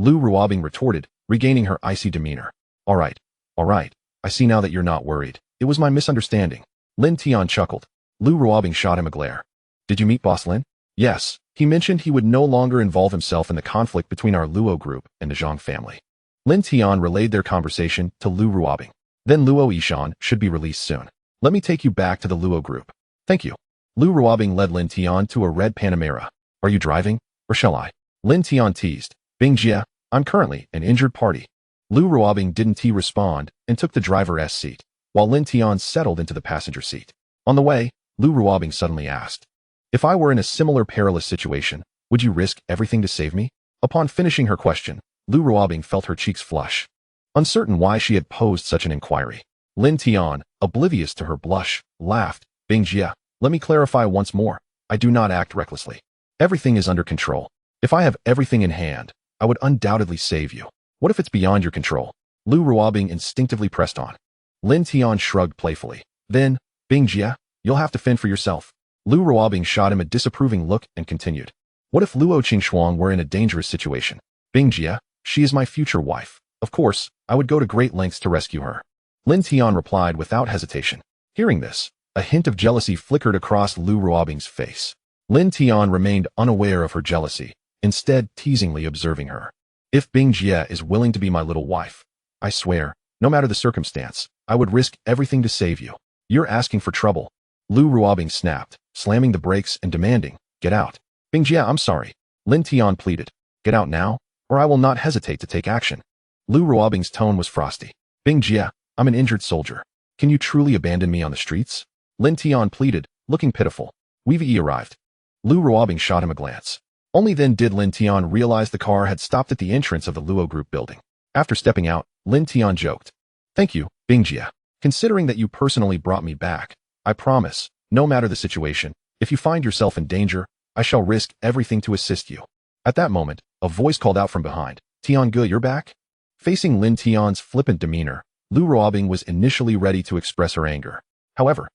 Lu Ruobing retorted, regaining her icy demeanor. All right. I see now that you're not worried. It was my misunderstanding." Lin Tian chuckled. Lu Ruobing shot him a glare. "Did you meet Boss Lin?" "Yes. He mentioned he would no longer involve himself in the conflict between our Luo group and the Zhang family." Lin Tian relayed their conversation to Lu Ruobing. "Then Luo Yishan should be released soon. Let me take you back to the Luo group." "Thank you." Lu Ruobing led Lin Tian to a red Panamera. "Are you driving, or shall I?" Lin Tian teased. "Bingjia, I'm currently an injured party." Lu Ruobing didn't respond and took the driver's seat, while Lin Tian settled into the passenger seat. On the way, Lu Ruobing suddenly asked, "If I were in a similar perilous situation, would you risk everything to save me?" Upon finishing her question, Lu Ruobing felt her cheeks flush. Uncertain why she had posed such an inquiry, Lin Tian, oblivious to her blush, laughed. "Bingjia, let me clarify once more. I do not act recklessly. Everything is under control. If I have everything in hand, I would undoubtedly save you. What if it's beyond your control?" Lu Ruobing instinctively pressed on. Lin Tian shrugged playfully. "Then, Bingjia, you'll have to fend for yourself." Lu Ruobing shot him a disapproving look and continued. What if Luo Qingxuang were in a dangerous situation? Bing Jie, she is my future wife. Of course, I would go to great lengths to rescue her. Lin Tian replied without hesitation. Hearing this, a hint of jealousy flickered across Lu Ruobing's face. Lin Tian remained unaware of her jealousy, instead teasingly observing her. If Bing Jie is willing to be my little wife, I swear, no matter the circumstance, I would risk everything to save you. You're asking for trouble. Lu Ruobing snapped, slamming the brakes and demanding, get out. Bing Jie, I'm sorry. Lin Tian pleaded. Get out now, or I will not hesitate to take action. Lu Ruobing's tone was frosty. Bing Jie, I'm an injured soldier. Can you truly abandon me on the streets? Lin Tian pleaded, looking pitiful. We've arrived. Lu Ruobing shot him a glance. Only then did Lin Tian realize the car had stopped at the entrance of the Luo Group building. After stepping out, Lin Tian joked. Thank you, Bing Jie. Considering that you personally brought me back, I promise, no matter the situation, if you find yourself in danger, I shall risk everything to assist you. At that moment, a voice called out from behind. Tiange, you're back? Facing Lin Tian's flippant demeanor, Lu Ruobing was initially ready to express her anger. However,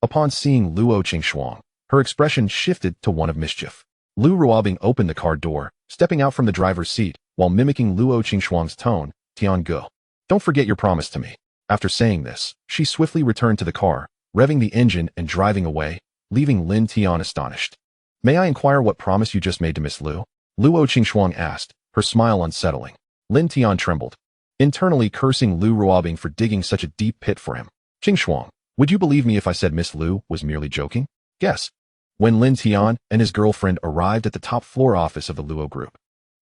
upon seeing Luo Qingxuang, her expression shifted to one of mischief. Lu Ruobing opened the car door, stepping out from the driver's seat, while mimicking Luo Qingxuang's tone. Tiange, don't forget your promise to me. After saying this, she swiftly returned to the car, revving the engine and driving away, leaving Lin Tian astonished. May I inquire what promise you just made to Miss Lu? Luo Qingxuang asked, her smile unsettling. Lin Tian trembled, internally cursing Lu Ruobing for digging such a deep pit for him. Qingxuang, would you believe me if I said Miss Lu was merely joking? Guess. When Lin Tian and his girlfriend arrived at the top floor office of the Luo Group,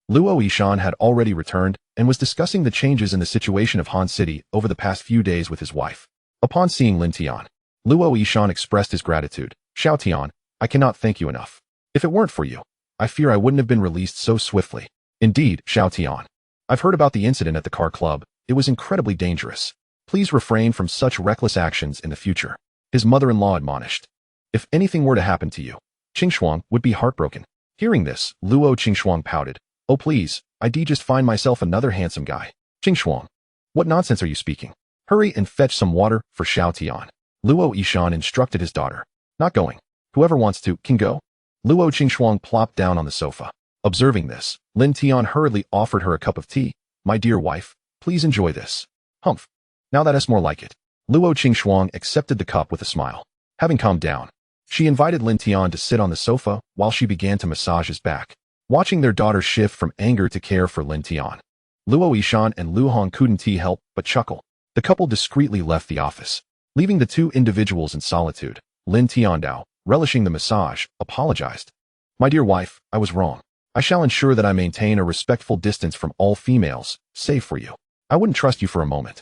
Luo Yishan had already returned and was discussing the changes in the situation of Han City over the past few days with his wife. Upon seeing Lin Tian, Luo Yishan expressed his gratitude. Xiao Tian, I cannot thank you enough. If it weren't for you, I fear I wouldn't have been released so swiftly. Indeed, Xiao Tian. I've heard about the incident at the car club. It was incredibly dangerous. Please refrain from such reckless actions in the future. His mother-in-law admonished. If anything were to happen to you, Qingxuang would be heartbroken. Hearing this, Luo Qingxuang pouted. Oh please, I just find myself another handsome guy. Qingxuang, what nonsense are you speaking? Hurry and fetch some water for Xiao Tian. Luo Yishan instructed his daughter. Not going. Whoever wants to, can go. Luo Qingxuang plopped down on the sofa. Observing this, Lin Tian hurriedly offered her a cup of tea. My dear wife, please enjoy this. Humph. Now that's more like it. Luo Qingxuang accepted the cup with a smile. Having calmed down, she invited Lin Tian to sit on the sofa while she began to massage his back. Watching their daughter shift from anger to care for Lin Tian, Luo Yishan and Lu Hong couldn't help but chuckle. The couple discreetly left the office, leaving the two individuals in solitude. Lin Tiandao, relishing the massage, apologized. My dear wife, I was wrong. I shall ensure that I maintain a respectful distance from all females, save for you. I wouldn't trust you for a moment.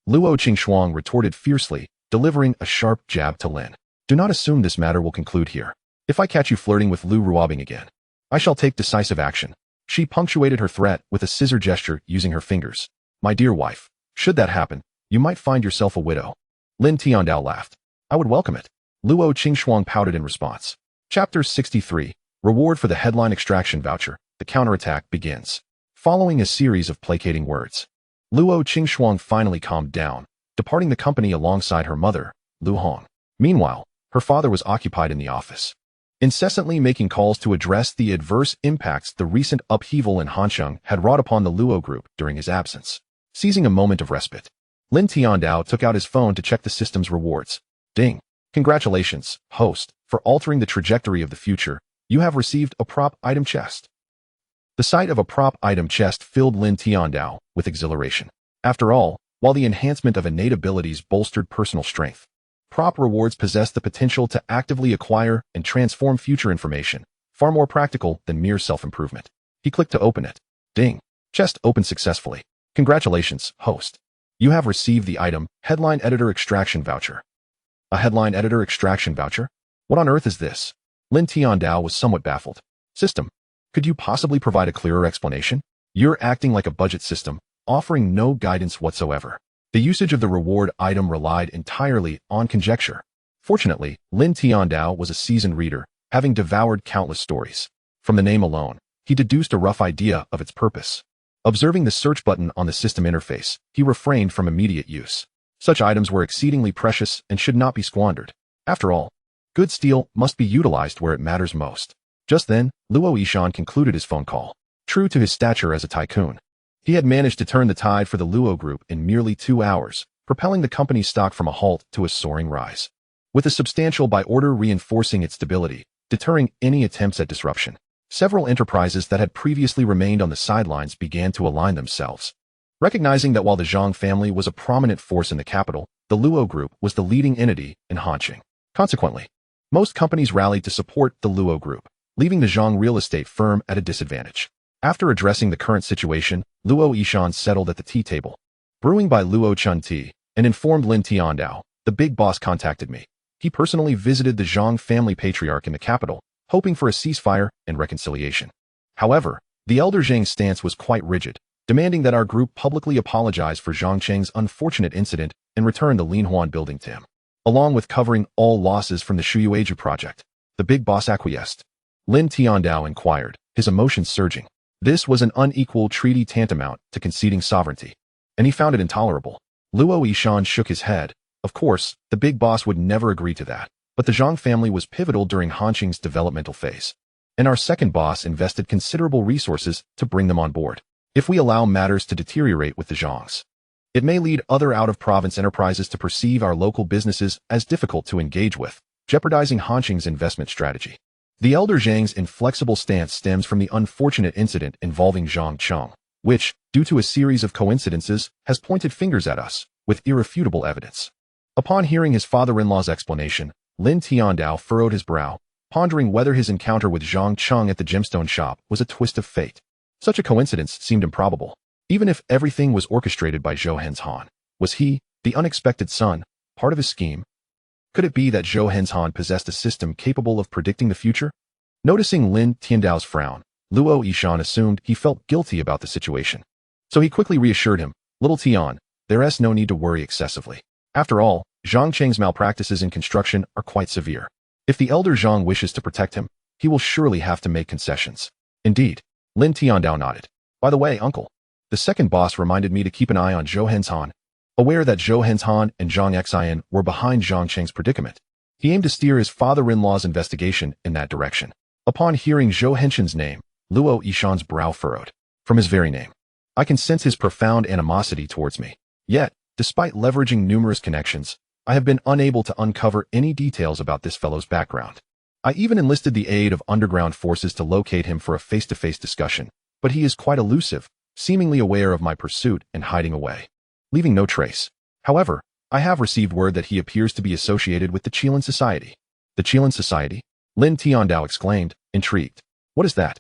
Luo Qingxuang retorted fiercely, delivering a sharp jab to Lin. Do not assume this matter will conclude here. If I catch you flirting with Lu Ruobing again, I shall take decisive action. She punctuated her threat with a scissor gesture using her fingers. My dear wife, should that happen, you might find yourself a widow. Lin Tiandao laughed. I would welcome it. Luo Qingxuang pouted in response. Chapter 63. Reward for the headline extraction voucher. The counterattack begins. Following a series of placating words, Luo Qingxuang finally calmed down, departing the company alongside her mother, Lu Hong. Meanwhile, her father was occupied in the office, incessantly making calls to address the adverse impacts the recent upheaval in Hansheng had wrought upon the Luo Group during his absence. Seizing a moment of respite, Lin Tiandao took out his phone to check the system's rewards. Ding. Congratulations, host, for altering the trajectory of the future. You have received a prop item chest. The sight of a prop item chest filled Lin Tiandao with exhilaration. After all, while the enhancement of innate abilities bolstered personal strength, prop rewards possess the potential to actively acquire and transform future information, far more practical than mere self-improvement. He clicked to open it. Ding. Chest opened successfully. Congratulations, host. You have received the item, Headline Editor Extraction Voucher. A Headline Editor Extraction Voucher? What on earth is this? Lin Tiandao was somewhat baffled. System, could you possibly provide a clearer explanation? You're acting like a budget system, offering no guidance whatsoever. The usage of the reward item relied entirely on conjecture. Fortunately, Lin Tiandao was a seasoned reader, having devoured countless stories. From the name alone, he deduced a rough idea of its purpose. Observing the search button on the system interface, he refrained from immediate use. Such items were exceedingly precious and should not be squandered. After all, Good steel must be utilized where it matters most. Just then, Luo Yishan concluded his phone call. True to his stature as a tycoon, he had managed to turn the tide for the Luo Group in merely 2 hours, propelling the company's stock from a halt to a soaring rise. With a substantial buy order reinforcing its stability, deterring any attempts at disruption, several enterprises that had previously remained on the sidelines began to align themselves. Recognizing that while the Zhang family was a prominent force in the capital, the Luo Group was the leading entity in Hanqing. Consequently, most companies rallied to support the Luo Group, leaving the Zhang real estate firm at a disadvantage. After addressing the current situation, Luo Yishan settled at the tea table. Brewing by Luo Chun Tea, and informed Lin Tian, the big boss contacted me. He personally visited the Zhang family patriarch in the capital, hoping for a ceasefire and reconciliation. However, the elder Zhang's stance was quite rigid, demanding that our group publicly apologize for Zhang Cheng's unfortunate incident and return the Lin Huan building to him, along with covering all losses from the Shuyueju project. The big boss acquiesced. Lin Tian inquired, his emotions surging. This was an unequal treaty tantamount to conceding sovereignty, and he found it intolerable. Luo Yishan shook his head. Of course, the big boss would never agree to that, but the Zhang family was pivotal during Hanqing's developmental phase, and our second boss invested considerable resources to bring them on board. If we allow matters to deteriorate with the Zhangs, it may lead other out-of-province enterprises to perceive our local businesses as difficult to engage with, jeopardizing Hanqing's investment strategy. The elder Zhang's inflexible stance stems from the unfortunate incident involving Zhang Cheng, which, due to a series of coincidences, has pointed fingers at us, with irrefutable evidence. Upon hearing his father-in-law's explanation, Lin Tian furrowed his brow, pondering whether his encounter with Zhang Cheng at the gemstone shop was a twist of fate. Such a coincidence seemed improbable. Even if everything was orchestrated by Zhou Henzhan, was he, the unexpected son, part of his scheme? Could it be that Zhou Henzhan possessed a system capable of predicting the future? Noticing Lin Tiandao's frown, Luo Yishan assumed he felt guilty about the situation. So he quickly reassured him, "Little Tian, there's no need to worry excessively. After all, Zhang Cheng's malpractices in construction are quite severe. If the elder Zhang wishes to protect him, he will surely have to make concessions." Indeed, Lin Tiandao nodded. "By the way, uncle, the second boss reminded me to keep an eye on Zhou Henzhan." Aware that Zhou Henzhan and Zhang Xian were behind Zhang Cheng's predicament, he aimed to steer his father-in-law's investigation in that direction. Upon hearing Zhou Henzhan's name, Luo Yishan's brow furrowed. From his very name, I can sense his profound animosity towards me. Yet, despite leveraging numerous connections, I have been unable to uncover any details about this fellow's background. I even enlisted the aid of underground forces to locate him for a face-to-face discussion, but he is quite elusive, seemingly aware of my pursuit and hiding away, leaving no trace. However, I have received word that he appears to be associated with the Qilin Society. The Qilin Society? Lin Tiandao exclaimed, intrigued. What is that?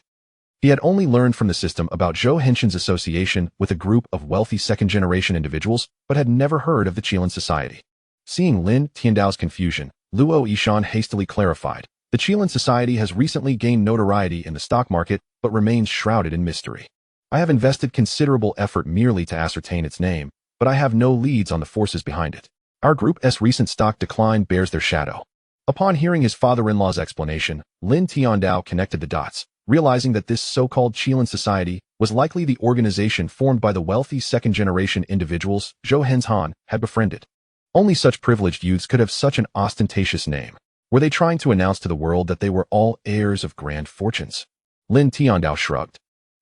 He had only learned from the system about Zhou Henzhan's association with a group of wealthy second-generation individuals, but had never heard of the Qilin Society. Seeing Lin Tiandao's confusion, Luo Yishan hastily clarified. The Qilin Society has recently gained notoriety in the stock market, but remains shrouded in mystery. I have invested considerable effort merely to ascertain its name, but I have no leads on the forces behind it. Our group's recent stock decline bears their shadow. Upon hearing his father-in-law's explanation, Lin Tiandao connected the dots, realizing that this so-called Qilin Society was likely the organization formed by the wealthy second-generation individuals Zhou Henzhan had befriended. Only such privileged youths could have such an ostentatious name. Were they trying to announce to the world that they were all heirs of grand fortunes? Lin Tiandao shrugged.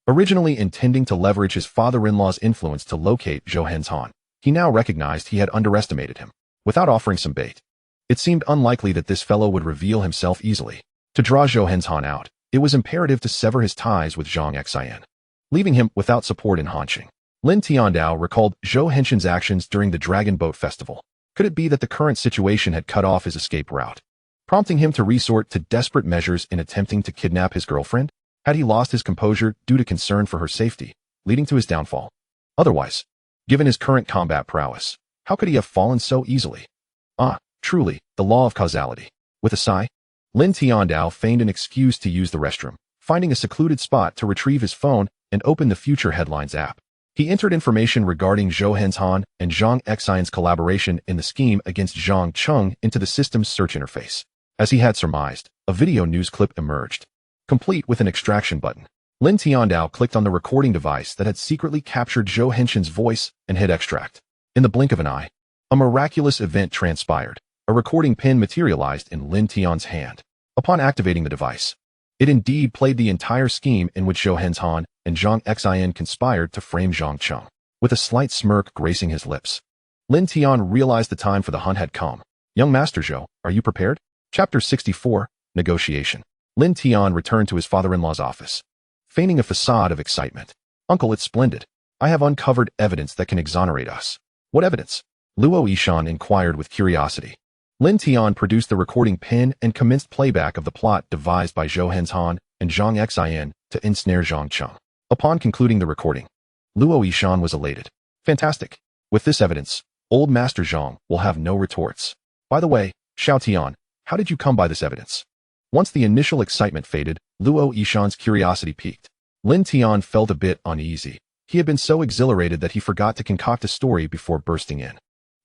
Originally intending to leverage his father-in-law's influence to locate Zhou Henzhan, he now recognized he had underestimated him. Without offering some bait, it seemed unlikely that this fellow would reveal himself easily. To draw Zhou Henzhan out, it was imperative to sever his ties with Zhang Xian, leaving him without support in Hanqing. Lin Tiandao recalled Zhou Henzhan's actions during the Dragon Boat Festival. Could it be that the current situation had cut off his escape route, prompting him to resort to desperate measures in attempting to kidnap his girlfriend? Had he lost his composure due to concern for her safety, leading to his downfall? Otherwise, given his current combat prowess, how could he have fallen so easily? Truly, the law of causality. With a sigh, Lin Tiandao feigned an excuse to use the restroom, finding a secluded spot to retrieve his phone and open the Future Headlines app. He entered information regarding Zhou Henzhan and Zhang Xian's collaboration in the scheme against Zhang Cheng into the system's search interface. As he had surmised, a video news clip emerged, complete with an extraction button. Lin Tiandao clicked on the recording device that had secretly captured Zhou Henzhan's voice and hit extract. In the blink of an eye, a miraculous event transpired. a recording pin materialized in Lin Tian's hand. Upon activating the device, it indeed played the entire scheme in which Zhou Henzhan and Zhang Xian conspired to frame Zhang Cheng. With a slight smirk gracing his lips, Lin Tian realized the time for the hunt had come. Young Master Zhou, are you prepared? Chapter 64, Negotiation. Lin Tian returned to his father-in-law's office, feigning a facade of excitement. Uncle, it's splendid. I have uncovered evidence that can exonerate us. What evidence? Luo Yishan inquired with curiosity. Lin Tian produced the recording pin and commenced playback of the plot devised by Zhou Henzhan and Zhang Xian to ensnare Zhang Cheng. Upon concluding the recording, Luo Yishan was elated. Fantastic. With this evidence, old Master Zhang will have no retorts. By the way, Xiao Tian, how did you come by this evidence? Once the initial excitement faded, Luo Yishan's curiosity peaked. Lin Tian felt a bit uneasy. He had been so exhilarated that he forgot to concoct a story before bursting in.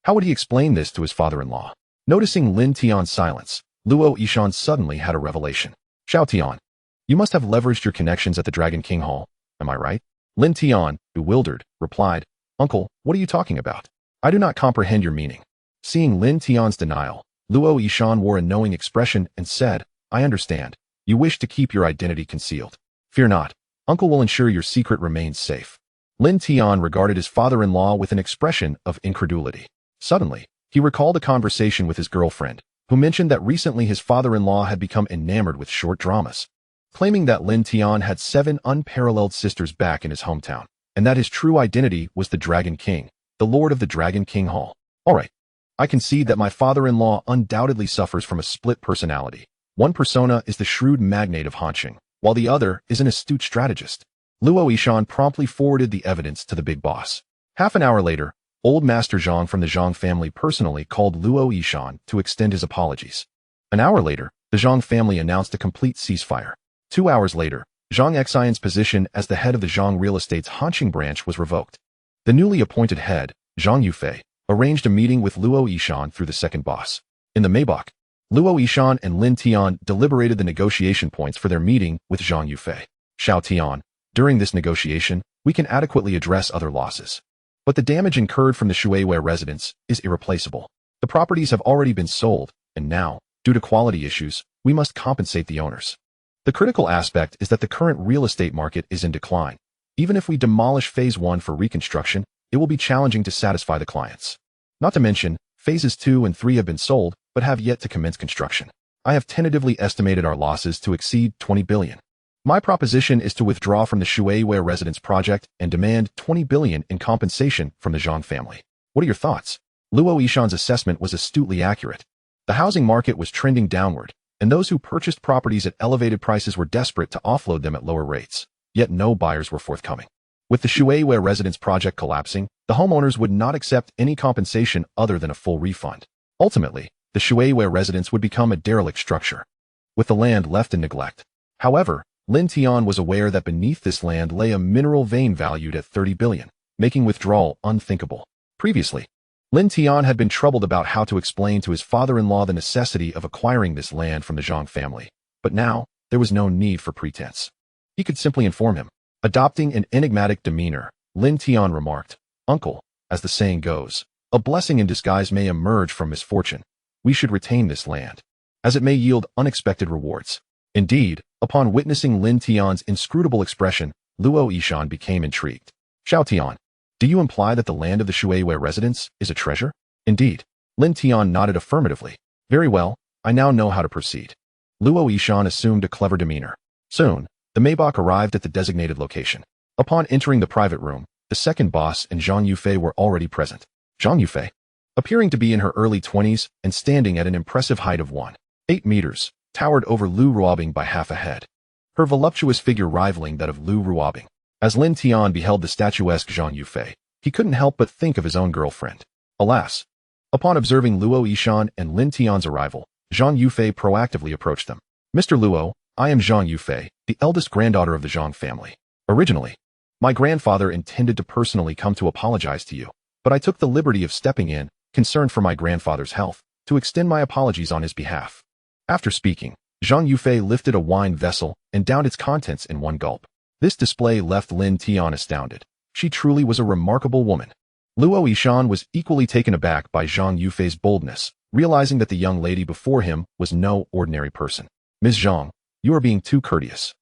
How would he explain this to his father-in-law? Noticing Lin Tian's silence, Luo Yishan suddenly had a revelation. Xiao Tian, you must have leveraged your connections at the Dragon King Hall, am I right? Lin Tian, bewildered, replied, Uncle, what are you talking about? I do not comprehend your meaning. Seeing Lin Tian's denial, Luo Yishan wore a knowing expression and said, I understand. You wish to keep your identity concealed. Fear not. Uncle will ensure your secret remains safe. Lin Tian regarded his father-in-law with an expression of incredulity. Suddenly, he recalled a conversation with his girlfriend, who mentioned that recently his father-in-law had become enamored with short dramas, claiming that Lin Tian had 7 unparalleled sisters back in his hometown, and that his true identity was the Dragon King, the Lord of the Dragon King Hall. All right. I concede that my father-in-law undoubtedly suffers from a split personality. One persona is the shrewd magnate of Hanqing, while the other is an astute strategist. Luo Yishan promptly forwarded the evidence to the big boss. Half an hour later, old Master Zhang from the Zhang family personally called Luo Yishan to extend his apologies. An hour later, the Zhang family announced a complete ceasefire. 2 hours later, Zhang Xian's position as the head of the Zhang Real Estate's Hanqing branch was revoked. The newly appointed head, Zhang Yufei, arranged a meeting with Luo Yishan through the second boss. In the Maybach, Luo Yishan and Lin Tian deliberated the negotiation points for their meeting with Zhang Yufei. Xiao Tian, during this negotiation, we can adequately address other losses. But the damage incurred from the Shuiwei residence is irreplaceable. The properties have already been sold, and now, due to quality issues, we must compensate the owners. The critical aspect is that the current real estate market is in decline. Even if we demolish Phase 1 for reconstruction, it will be challenging to satisfy the clients. Not to mention, Phases 2 and 3 have been sold, but have yet to commence construction. I have tentatively estimated our losses to exceed 20 billion. My proposition is to withdraw from the Shuiwei residence project and demand 20 billion in compensation from the Zhang family. What are your thoughts? Luo Yishan's assessment was astutely accurate. The housing market was trending downward, and those who purchased properties at elevated prices were desperate to offload them at lower rates. Yet no buyers were forthcoming. With the Shuiwei residence project collapsing, the homeowners would not accept any compensation other than a full refund. Ultimately, the Shuiwei residence would become a derelict structure, with the land left in neglect. However, Lin Tian was aware that beneath this land lay a mineral vein valued at 30 billion, making withdrawal unthinkable. Previously, Lin Tian had been troubled about how to explain to his father-in-law the necessity of acquiring this land from the Zhang family, but now, there was no need for pretense. He could simply inform him. Adopting an enigmatic demeanor, Lin Tian remarked, Uncle, as the saying goes, a blessing in disguise may emerge from misfortune. We should retain this land, as it may yield unexpected rewards. Indeed, upon witnessing Lin Tian's inscrutable expression, Luo Yishan became intrigued. Xiao Tian, do you imply that the land of the Shuiwei residence is a treasure? Indeed. Lin Tian nodded affirmatively. Very well, I now know how to proceed. Luo Yishan assumed a clever demeanor. Soon, the Maybach arrived at the designated location. Upon entering the private room, the second boss and Zhang Yufei were already present. Zhang Yufei, appearing to be in her early 20s and standing at an impressive height of 1.8 meters, towered over Lu Ruobing by half a head, her voluptuous figure rivaling that of Lu Ruobing. As Lin Tian beheld the statuesque Zhang Yufei, he couldn't help but think of his own girlfriend. Alas! Upon observing Luo Yishan and Lin Tian's arrival, Zhang Yufei proactively approached them. Mr. Luo, I am Zhang Yufei, the eldest granddaughter of the Zhang family. Originally, my grandfather intended to personally come to apologize to you, but I took the liberty of stepping in, concerned for my grandfather's health, to extend my apologies on his behalf. After speaking, Zhang Yufei lifted a wine vessel and downed its contents in one gulp. This display left Lin Tian astounded. She truly was a remarkable woman. Luo Yishan was equally taken aback by Zhang Yufei's boldness, realizing that the young lady before him was no ordinary person. Ms. Zhang, you are being too courteous.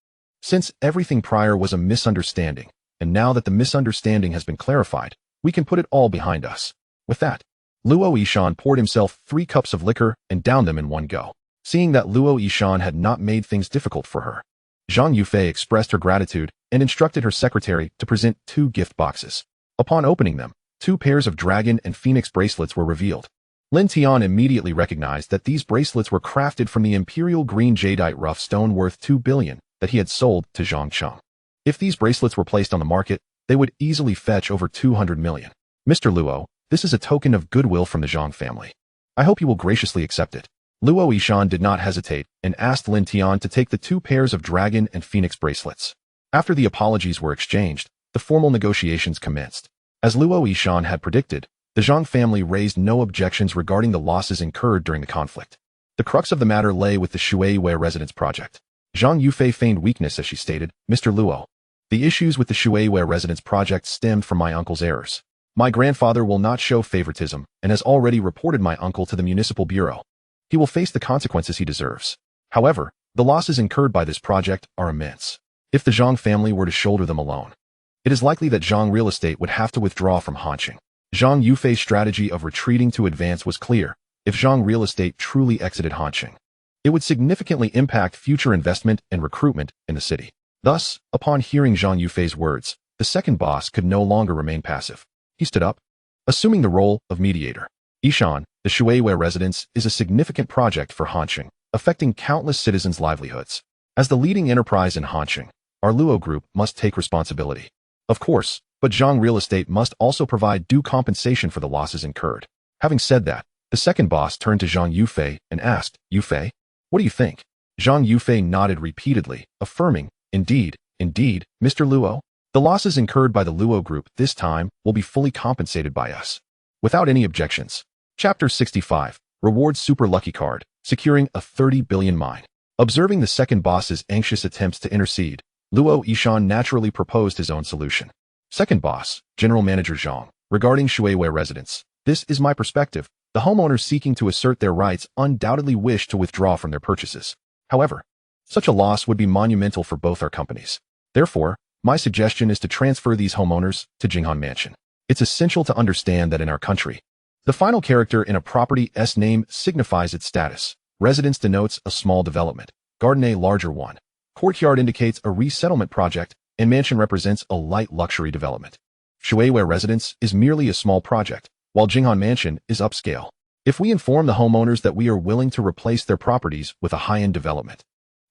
Since everything prior was a misunderstanding, and now that the misunderstanding has been clarified, we can put it all behind us. With that, Luo Yishan poured himself 3 cups of liquor and downed them in one go. Seeing that Luo Yishan had not made things difficult for her, Zhang Yufei expressed her gratitude and instructed her secretary to present 2 gift boxes. Upon opening them, 2 pairs of dragon and phoenix bracelets were revealed. Lin Tian immediately recognized that these bracelets were crafted from the imperial green jadeite rough stone worth 2 billion that he had sold to Zhang Cheng. If these bracelets were placed on the market, they would easily fetch over 200 million. Mr. Luo, this is a token of goodwill from the Zhang family. I hope you will graciously accept it. Luo Yishan did not hesitate and asked Lin Tian to take the 2 pairs of dragon and phoenix bracelets. After the apologies were exchanged, the formal negotiations commenced. As Luo Yishan had predicted, the Zhang family raised no objections regarding the losses incurred during the conflict. The crux of the matter lay with the Shuiwei residence project. Zhang Yufei feigned weakness as she stated, Mr. Luo, the issues with the Shuiwei residence project stemmed from my uncle's errors. My grandfather will not show favoritism and has already reported my uncle to the municipal bureau. He will face the consequences he deserves. However, the losses incurred by this project are immense. If the Zhang family were to shoulder them alone, it is likely that Zhang Real Estate would have to withdraw from Hanqing. Zhang Yufei's strategy of retreating to advance was clear. If Zhang Real Estate truly exited Hanqing, it would significantly impact future investment and recruitment in the city. Thus, upon hearing Zhang Yufei's words, the second boss could no longer remain passive. He stood up, assuming the role of mediator. Yishan, the Shuiwei residence is a significant project for Hanqing, affecting countless citizens' livelihoods. As the leading enterprise in Hanqing, our Luo Group must take responsibility. Of course, but Zhang Real Estate must also provide due compensation for the losses incurred. Having said that, the second boss turned to Zhang Yufei and asked, Yufei, what do you think? Zhang Yufei nodded repeatedly, affirming, Indeed, Mr. Luo. The losses incurred by the Luo Group this time will be fully compensated by us. Without any objections. Chapter 65, Rewards Super Lucky Card, Securing a 30 billion mine. Observing the second boss's anxious attempts to intercede, Luo Yishan naturally proposed his own solution. Second boss, General Manager Zhang, regarding Shuiwei residents. This is my perspective. The homeowners seeking to assert their rights undoubtedly wish to withdraw from their purchases. However, such a loss would be monumental for both our companies. Therefore, my suggestion is to transfer these homeowners to Jinghan Mansion. It's essential to understand that in our country, the final character in a property's name signifies its status. Residence denotes a small development, garden a larger one. Courtyard indicates a resettlement project, and mansion represents a light luxury development. Shuiwei residence is merely a small project, while Jinghan Mansion is upscale. If we inform the homeowners that we are willing to replace their properties with a high-end development,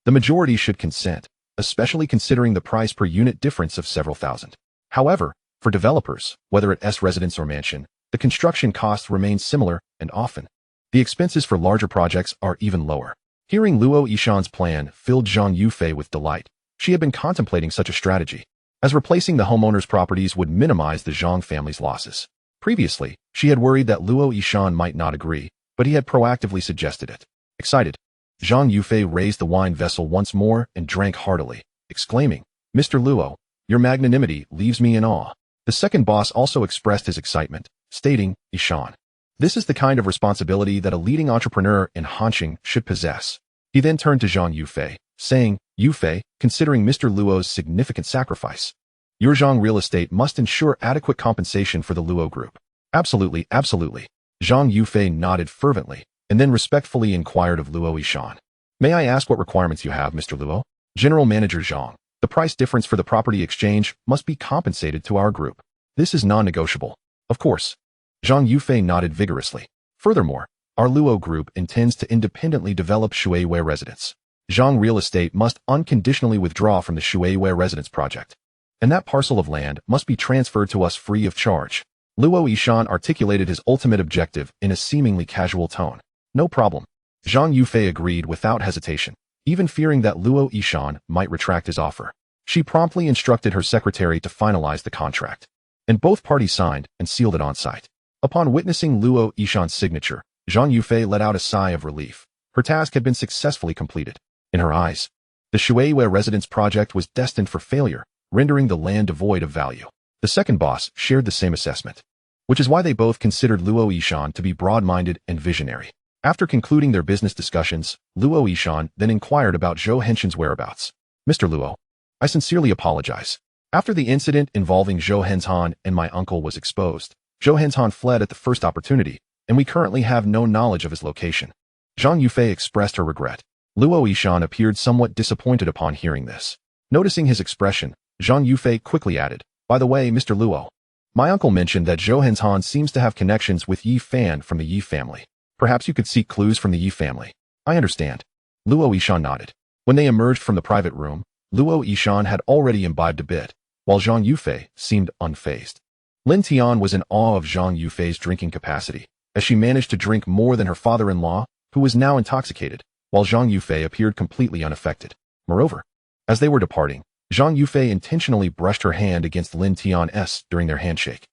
the majority should consent, especially considering the price per unit difference of several thousand. However, for developers, whether at S residence or mansion, the construction costs remain similar, and often, the expenses for larger projects are even lower. Hearing Luo Yishan's plan filled Zhang Yufei with delight. She had been contemplating such a strategy, as replacing the homeowners' properties would minimize the Zhang family's losses. Previously, she had worried that Luo Yishan might not agree, but he had proactively suggested it. Excited, Zhang Yufei raised the wine vessel once more and drank heartily, exclaiming, Mr. Luo, your magnanimity leaves me in awe. The second boss also expressed his excitement, stating, Yishan, this is the kind of responsibility that a leading entrepreneur in Hanqing should possess. He then turned to Zhang Yufei, saying, Yufei, considering Mr. Luo's significant sacrifice, your Zhang Real Estate must ensure adequate compensation for the Luo Group. Absolutely. Zhang Yufei nodded fervently, and then respectfully inquired of Luo Yishan. May I ask what requirements you have, Mr. Luo? General Manager Zhang, the price difference for the property exchange must be compensated to our group. This is non-negotiable. Of course. Zhang Yufei nodded vigorously. Furthermore, our Luo Group intends to independently develop Shuiwei residence. Zhang Real Estate must unconditionally withdraw from the Shuiwei residence project, and that parcel of land must be transferred to us free of charge. Luo Yishan articulated his ultimate objective in a seemingly casual tone. No problem. Zhang Yufei agreed without hesitation, even fearing that Luo Yishan might retract his offer. She promptly instructed her secretary to finalize the contract, and both parties signed and sealed it on site. Upon witnessing Luo Yishan's signature, Zhang Yufei let out a sigh of relief. Her task had been successfully completed. In her eyes, the Shuiwei residence project was destined for failure, rendering the land devoid of value. The second boss shared the same assessment, which is why they both considered Luo Yishan to be broad-minded and visionary. After concluding their business discussions, Luo Yishan then inquired about Zhou Henshin's whereabouts. Mr. Luo, I sincerely apologize. After the incident involving Zhou Henshan and my uncle was exposed, Zhou Henshan fled at the first opportunity, and we currently have no knowledge of his location. Zhang Yufei expressed her regret. Luo Yishan appeared somewhat disappointed upon hearing this. Noticing his expression, Zhang Yufei quickly added, by the way, Mr. Luo, my uncle mentioned that Zhou Henshan seems to have connections with Yi Fan from the Yi family. Perhaps you could seek clues from the Yi family. I understand. Luo Yishan nodded. When they emerged from the private room, Luo Yishan had already imbibed a bit, while Zhang Yufei seemed unfazed. Lin Tian was in awe of Zhang Yufei's drinking capacity, as she managed to drink more than her father-in-law, who was now intoxicated, while Zhang Yufei appeared completely unaffected. Moreover, as they were departing, Zhang Yufei intentionally brushed her hand against Lin Tian's during their handshake.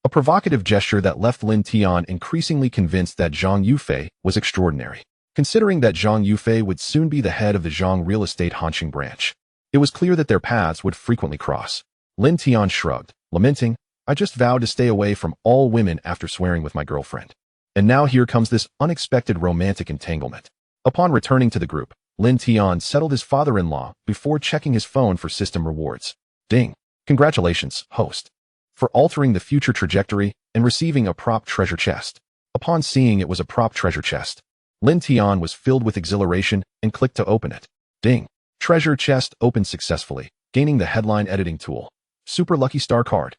A provocative gesture that left Lin Tian increasingly convinced that Zhang Yufei was extraordinary. Considering that Zhang Yufei would soon be the head of the Zhang real estate Hanxing branch, it was clear that their paths would frequently cross. Lin Tian shrugged, lamenting, I just vowed to stay away from all women after swearing with my girlfriend. And now here comes this unexpected romantic entanglement. Upon returning to the group, Lin Tian settled his father-in-law before checking his phone for system rewards. Ding! Congratulations, host, for altering the future trajectory and receiving a prop treasure chest. Upon seeing it was a prop treasure chest, Lin Tian was filled with exhilaration and clicked to open it. Ding! Treasure chest opened successfully, gaining the headline editing tool. Super Lucky Star card.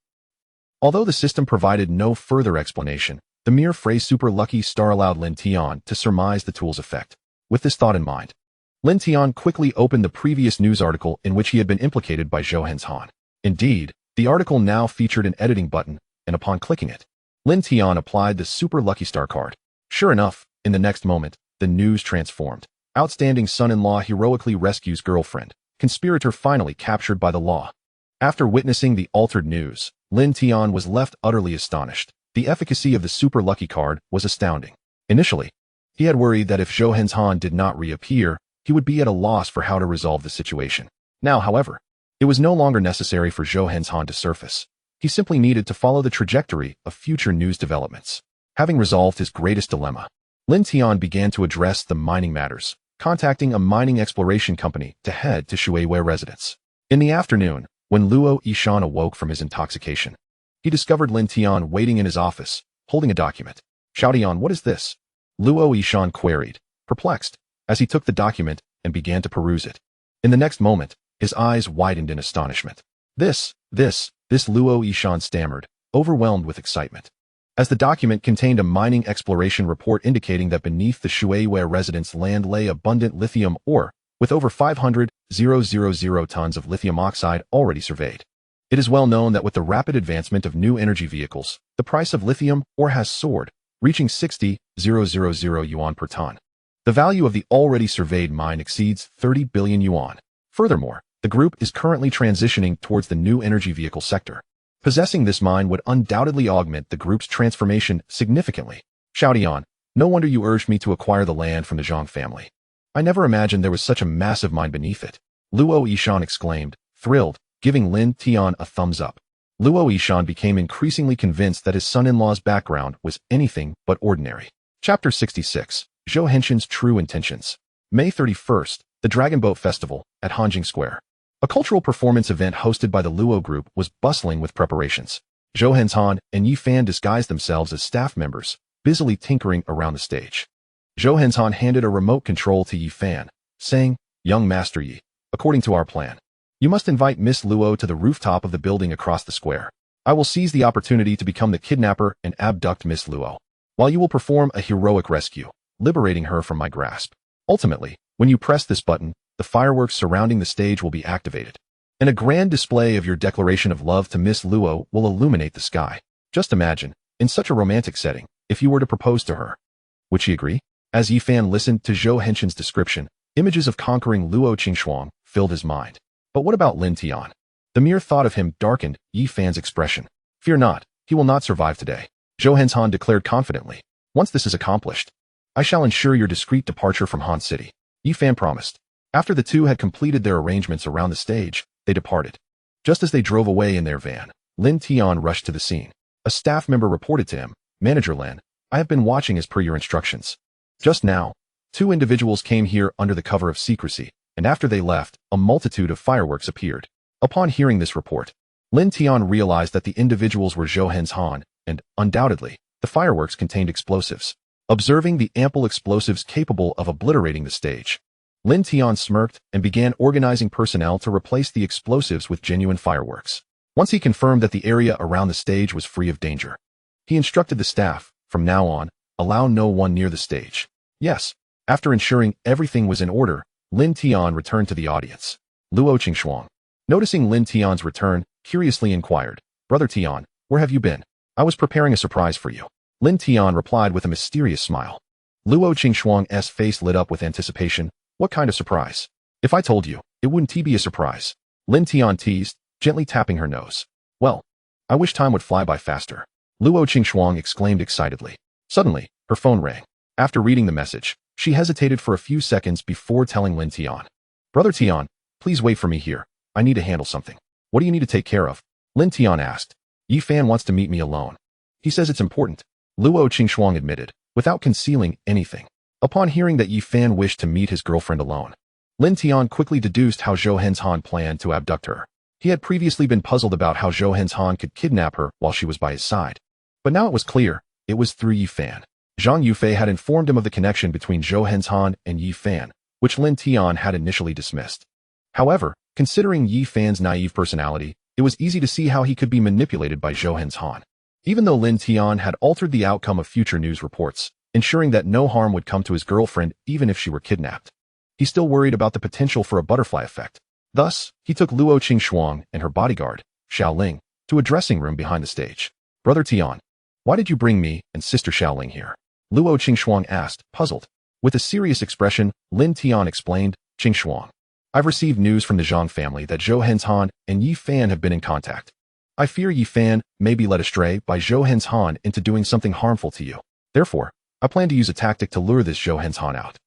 Although the system provided no further explanation, the mere phrase Super Lucky Star allowed Lin Tian to surmise the tool's effect. With this thought in mind, Lin Tian quickly opened the previous news article in which he had been implicated by Zhou Henshan. Indeed, the article now featured an editing button, and upon clicking it, Lin Tian applied the Super Lucky Star card. Sure enough, in the next moment, the news transformed. Outstanding son-in-law heroically rescues girlfriend. Conspirator finally captured by the law. After witnessing the altered news, Lin Tian was left utterly astonished. The efficacy of the Super Lucky card was astounding. Initially, he had worried that if Zhou Henshan did not reappear, he would be at a loss for how to resolve the situation. Now, however, it was no longer necessary for Zhou Henshan to surface. He simply needed to follow the trajectory of future news developments. Having resolved his greatest dilemma, Lin Tian began to address the mining matters, contacting a mining exploration company to head to Shuiwei residence. In the afternoon, when Luo Yishan awoke from his intoxication, he discovered Lin Tian waiting in his office, holding a document. Xiaodian, what is this? Luo Yishan queried, perplexed, as he took the document and began to peruse it. In the next moment, his eyes widened in astonishment. This Luo Yishan stammered, overwhelmed with excitement. As the document contained a mining exploration report indicating that beneath the Shuiwei residence land lay abundant lithium ore, with over 500,000 tons of lithium oxide already surveyed. It is well known that with the rapid advancement of new energy vehicles, the price of lithium ore has soared, reaching 60,000 yuan per ton. The value of the already surveyed mine exceeds 30 billion yuan. Furthermore, the group is currently transitioning towards the new energy vehicle sector. Possessing this mine would undoubtedly augment the group's transformation significantly. Xiaodian, no wonder you urged me to acquire the land from the Zhang family. I never imagined there was such a massive mine beneath it. Luo Yishan exclaimed, thrilled, giving Lin Tian a thumbs up. Luo Yishan became increasingly convinced that his son-in-law's background was anything but ordinary. Chapter 66. Zhou Henshin's True Intentions. May 31st, the Dragon Boat Festival at Hanjing Square. A cultural performance event hosted by the Luo Group was bustling with preparations. Zhou Henshan and Yi Fan disguised themselves as staff members, busily tinkering around the stage. Zhou Henshan handed a remote control to Yi Fan, saying, Young Master Yi, according to our plan, you must invite Miss Luo to the rooftop of the building across the square. I will seize the opportunity to become the kidnapper and abduct Miss Luo, while you will perform a heroic rescue, liberating her from my grasp. Ultimately, when you press this button, the fireworks surrounding the stage will be activated, and a grand display of your declaration of love to Miss Luo will illuminate the sky. Just imagine, in such a romantic setting, if you were to propose to her. Would she agree? As Yi Fan listened to Zhou Henshin's description, images of conquering Luo Qingxuang filled his mind. But what about Lin Tian? The mere thought of him darkened Yi Fan's expression. Fear not, he will not survive today, Zhou Henshan declared confidently. Once this is accomplished, I shall ensure your discreet departure from Han City. Yi Fan promised. After the two had completed their arrangements around the stage, they departed. Just as they drove away in their van, Lin Tian rushed to the scene. A staff member reported to him, Manager Lin, I have been watching as per your instructions. Just now, two individuals came here under the cover of secrecy, and after they left, a multitude of fireworks appeared. Upon hearing this report, Lin Tian realized that the individuals were Zhou Henzhan, and, undoubtedly, the fireworks contained explosives. Observing the ample explosives capable of obliterating the stage, Lin Tian smirked and began organizing personnel to replace the explosives with genuine fireworks. Once he confirmed that the area around the stage was free of danger, he instructed the staff, from now on, allow no one near the stage. Yes, after ensuring everything was in order, Lin Tian returned to the audience. Luo Qingshuang, noticing Lin Tian's return, curiously inquired, "Brother Tian, where have you been?" "I was preparing a surprise for you," Lin Tian replied with a mysterious smile. Luo Qingshuang's face lit up with anticipation. "What kind of surprise?" "If I told you, it wouldn't be a surprise," Lin Tian teased, gently tapping her nose. "Well, I wish time would fly by faster," Luo Qingshuang exclaimed excitedly. Suddenly, her phone rang. After reading the message, she hesitated for a few seconds before telling Lin Tian, "Brother Tian, please wait for me here. I need to handle something." "What do you need to take care of?" Lin Tian asked. "Yi Fan wants to meet me alone. He says it's important," Luo Qingshuang admitted, without concealing anything. Upon hearing that Yi Fan wished to meet his girlfriend alone, Lin Tian quickly deduced how Zhou Henzhan planned to abduct her. He had previously been puzzled about how Zhou Henzhan could kidnap her while she was by his side. But now it was clear, it was through Yi Fan. Zhang Yufei had informed him of the connection between Zhou Henzhan and Yi Fan, which Lin Tian had initially dismissed. However, considering Yi Fan's naive personality, it was easy to see how he could be manipulated by Zhou Henzhan. Even though Lin Tian had altered the outcome of future news reports, ensuring that no harm would come to his girlfriend even if she were kidnapped, he still worried about the potential for a butterfly effect. Thus, he took Luo Qingshuang and her bodyguard, Xiaoling, to a dressing room behind the stage. "Brother Tian, why did you bring me and Sister Xiaoling here?" Luo Qingshuang asked, puzzled. With a serious expression, Lin Tian explained, "Qingshuang, I've received news from the Zhang family that Zhou Henzhan and Yi Fan have been in contact. I fear Yi Fan may be led astray by Zhou Henzhan into doing something harmful to you. Therefore, I plan to use a tactic to lure this Zhou Henzhan out."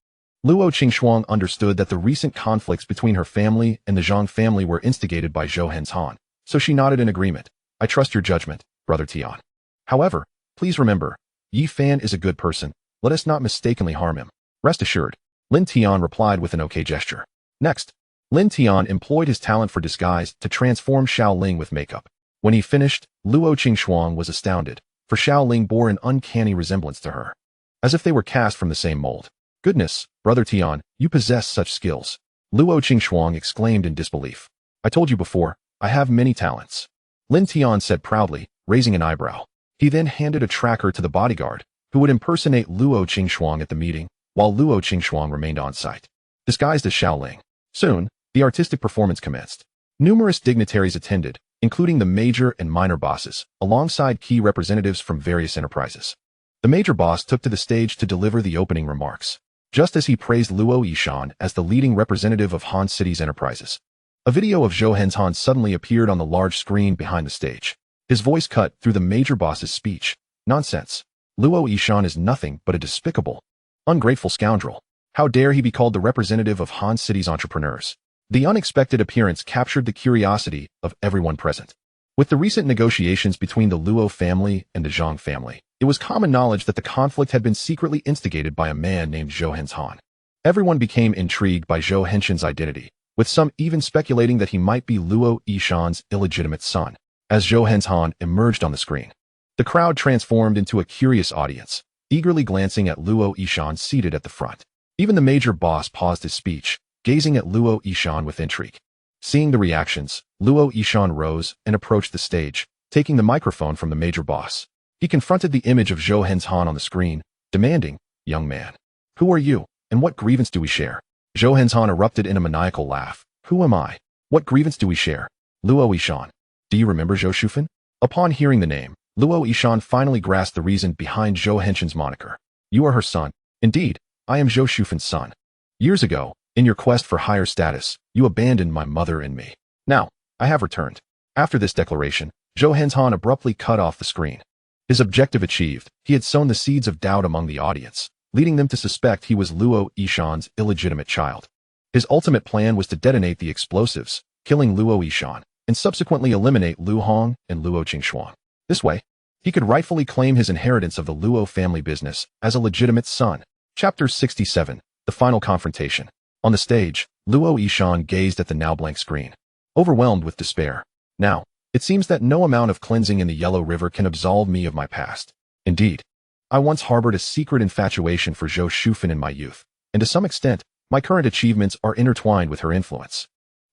Luo Qingshuang understood that the recent conflicts between her family and the Zhang family were instigated by Zhou Henzhan, so she nodded in agreement. "I trust your judgment, Brother Tian. However, please remember, Yi Fan is a good person. Let us not mistakenly harm him." "Rest assured," Lin Tian replied with an okay gesture. Next, Lin Tian employed his talent for disguise to transform Xiaoling with makeup. When he finished, Luo Qingshuang was astounded, for Xiaoling bore an uncanny resemblance to her, as if they were cast from the same mold. "Goodness, Brother Tian, you possess such skills," Luo Qingshuang exclaimed in disbelief. "I told you before, I have many talents," Lin Tian said proudly, raising an eyebrow. He then handed a tracker to the bodyguard, who would impersonate Luo Qingshuang at the meeting, while Luo Qingshuang remained on site, disguised as Xiaoling. Soon, the artistic performance commenced. Numerous dignitaries attended, including the major and minor bosses, alongside key representatives from various enterprises. The major boss took to the stage to deliver the opening remarks, just as he praised Luo Yishan as the leading representative of Han City's enterprises. A video of Zhou Henzhan suddenly appeared on the large screen behind the stage. His voice cut through the major boss's speech. "Nonsense. Luo Yishan is nothing but a despicable, ungrateful scoundrel. How dare he be called the representative of Han City's entrepreneurs?" The unexpected appearance captured the curiosity of everyone present. With the recent negotiations between the Luo family and the Zhang family, it was common knowledge that the conflict had been secretly instigated by a man named Zhou Henzhan. Everyone became intrigued by Zhou Henzhan's identity, with some even speculating that he might be Luo Yishan's illegitimate son. As Zhou Henzhan emerged on the screen, the crowd transformed into a curious audience, eagerly glancing at Luo Yishan seated at the front. Even the major boss paused his speech, gazing at Luo Yishan with intrigue. Seeing the reactions, Luo Yishan rose and approached the stage, taking the microphone from the major boss. He confronted the image of Zhou Henzhan on the screen, demanding, "Young man, who are you, and what grievance do we share?" Zhou Henzhan erupted in a maniacal laugh. "Who am I? What grievance do we share? Luo Yishan. Do you remember Zhou Shufan?" Upon hearing the name, Luo Yishan finally grasped the reason behind Zhou Henzhan's moniker. "You are her son." "Indeed, I am Zhou Shufan's son. Years ago, in your quest for higher status, you abandoned my mother and me. Now, I have returned." After this declaration, Zhou Henzhan abruptly cut off the screen. His objective achieved, he had sown the seeds of doubt among the audience, leading them to suspect he was Luo Yishan's illegitimate child. His ultimate plan was to detonate the explosives, killing Luo Yishan, and subsequently eliminate Lu Hong and Luo Qingshuang. This way, he could rightfully claim his inheritance of the Luo family business as a legitimate son. Chapter 67. The Final Confrontation. On the stage, Luo Yishan gazed at the now blank screen, overwhelmed with despair. Now, it seems that no amount of cleansing in the Yellow River can absolve me of my past. Indeed, I once harbored a secret infatuation for Zhou Shufan in my youth, and to some extent, my current achievements are intertwined with her influence.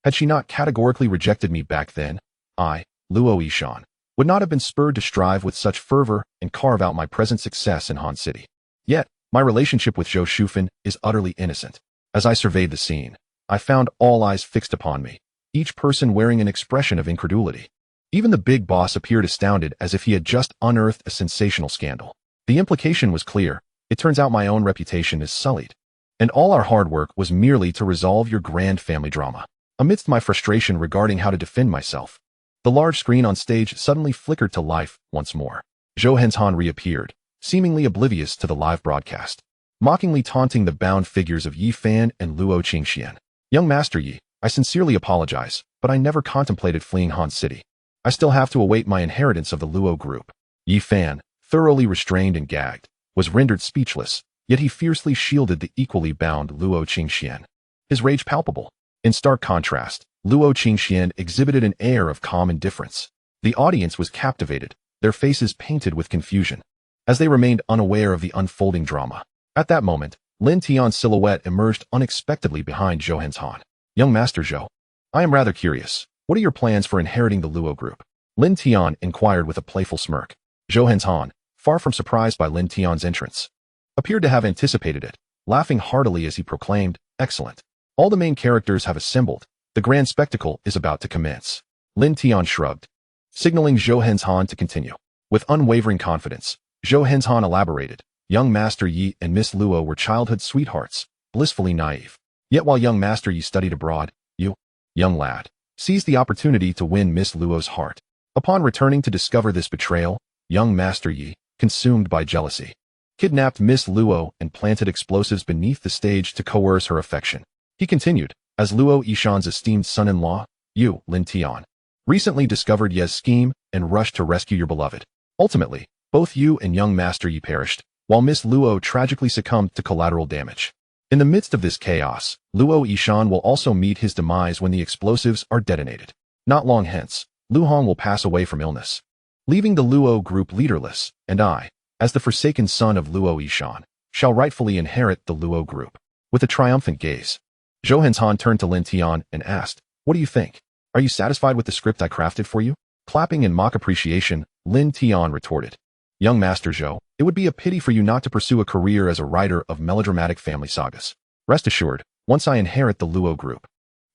Had she not categorically rejected me back then, I, Luo Yishan, would not have been spurred to strive with such fervor and carve out my present success in Han City. Yet, my relationship with Zhou Shufan is utterly innocent. As I surveyed the scene, I found all eyes fixed upon me, each person wearing an expression of incredulity. Even the big boss appeared astounded as if he had just unearthed a sensational scandal. The implication was clear. It turns out my own reputation is sullied, and all our hard work was merely to resolve your grand family drama. Amidst my frustration regarding how to defend myself, the large screen on stage suddenly flickered to life once more. Zhou Henzhan reappeared, seemingly oblivious to the live broadcast, mockingly taunting the bound figures of Yi Fan and Luo Qingxian. Young Master Yi, I sincerely apologize, but I never contemplated fleeing Han City. I still have to await my inheritance of the Luo group. Yi Fan, thoroughly restrained and gagged, was rendered speechless, yet he fiercely shielded the equally bound Luo Qingxian, his rage palpable. In stark contrast, Luo Qingxian exhibited an air of calm indifference. The audience was captivated, their faces painted with confusion, as they remained unaware of the unfolding drama. At that moment, Lin Tian's silhouette emerged unexpectedly behind Zhou Henzhan. Young Master Zhou, I am rather curious. What are your plans for inheriting the Luo group? Lin Tian inquired with a playful smirk. Zhou Henzhan, far from surprised by Lin Tian's entrance, appeared to have anticipated it, laughing heartily as he proclaimed, "Excellent. All the main characters have assembled. The grand spectacle is about to commence." Lin Tian shrugged, signaling Zhou Henzhan to continue. With unwavering confidence, Zhou Henzhan elaborated, "Young Master Yi and Miss Luo were childhood sweethearts, blissfully naive. Yet while young Master Yi studied abroad, you, young lad, seized the opportunity to win Miss Luo's heart. Upon returning to discover this betrayal, young Master Yi, consumed by jealousy, kidnapped Miss Luo and planted explosives beneath the stage to coerce her affection." He continued, "As Luo Yishan's esteemed son-in-law, you, Lin Tian, recently discovered Ye's scheme and rushed to rescue your beloved. Ultimately, both you and young Master Yi perished, while Miss Luo tragically succumbed to collateral damage. In the midst of this chaos, Luo Yishan will also meet his demise when the explosives are detonated. Not long hence, Lu Hong will pass away from illness, leaving the Luo group leaderless, and I, as the forsaken son of Luo Yishan, shall rightfully inherit the Luo group." With a triumphant gaze, Zhou Henzhan turned to Lin Tian and asked, "What do you think? Are you satisfied with the script I crafted for you?" Clapping in mock appreciation, Lin Tian retorted, "Young Master Zhou, it would be a pity for you not to pursue a career as a writer of melodramatic family sagas. Rest assured, once I inherit the Luo group,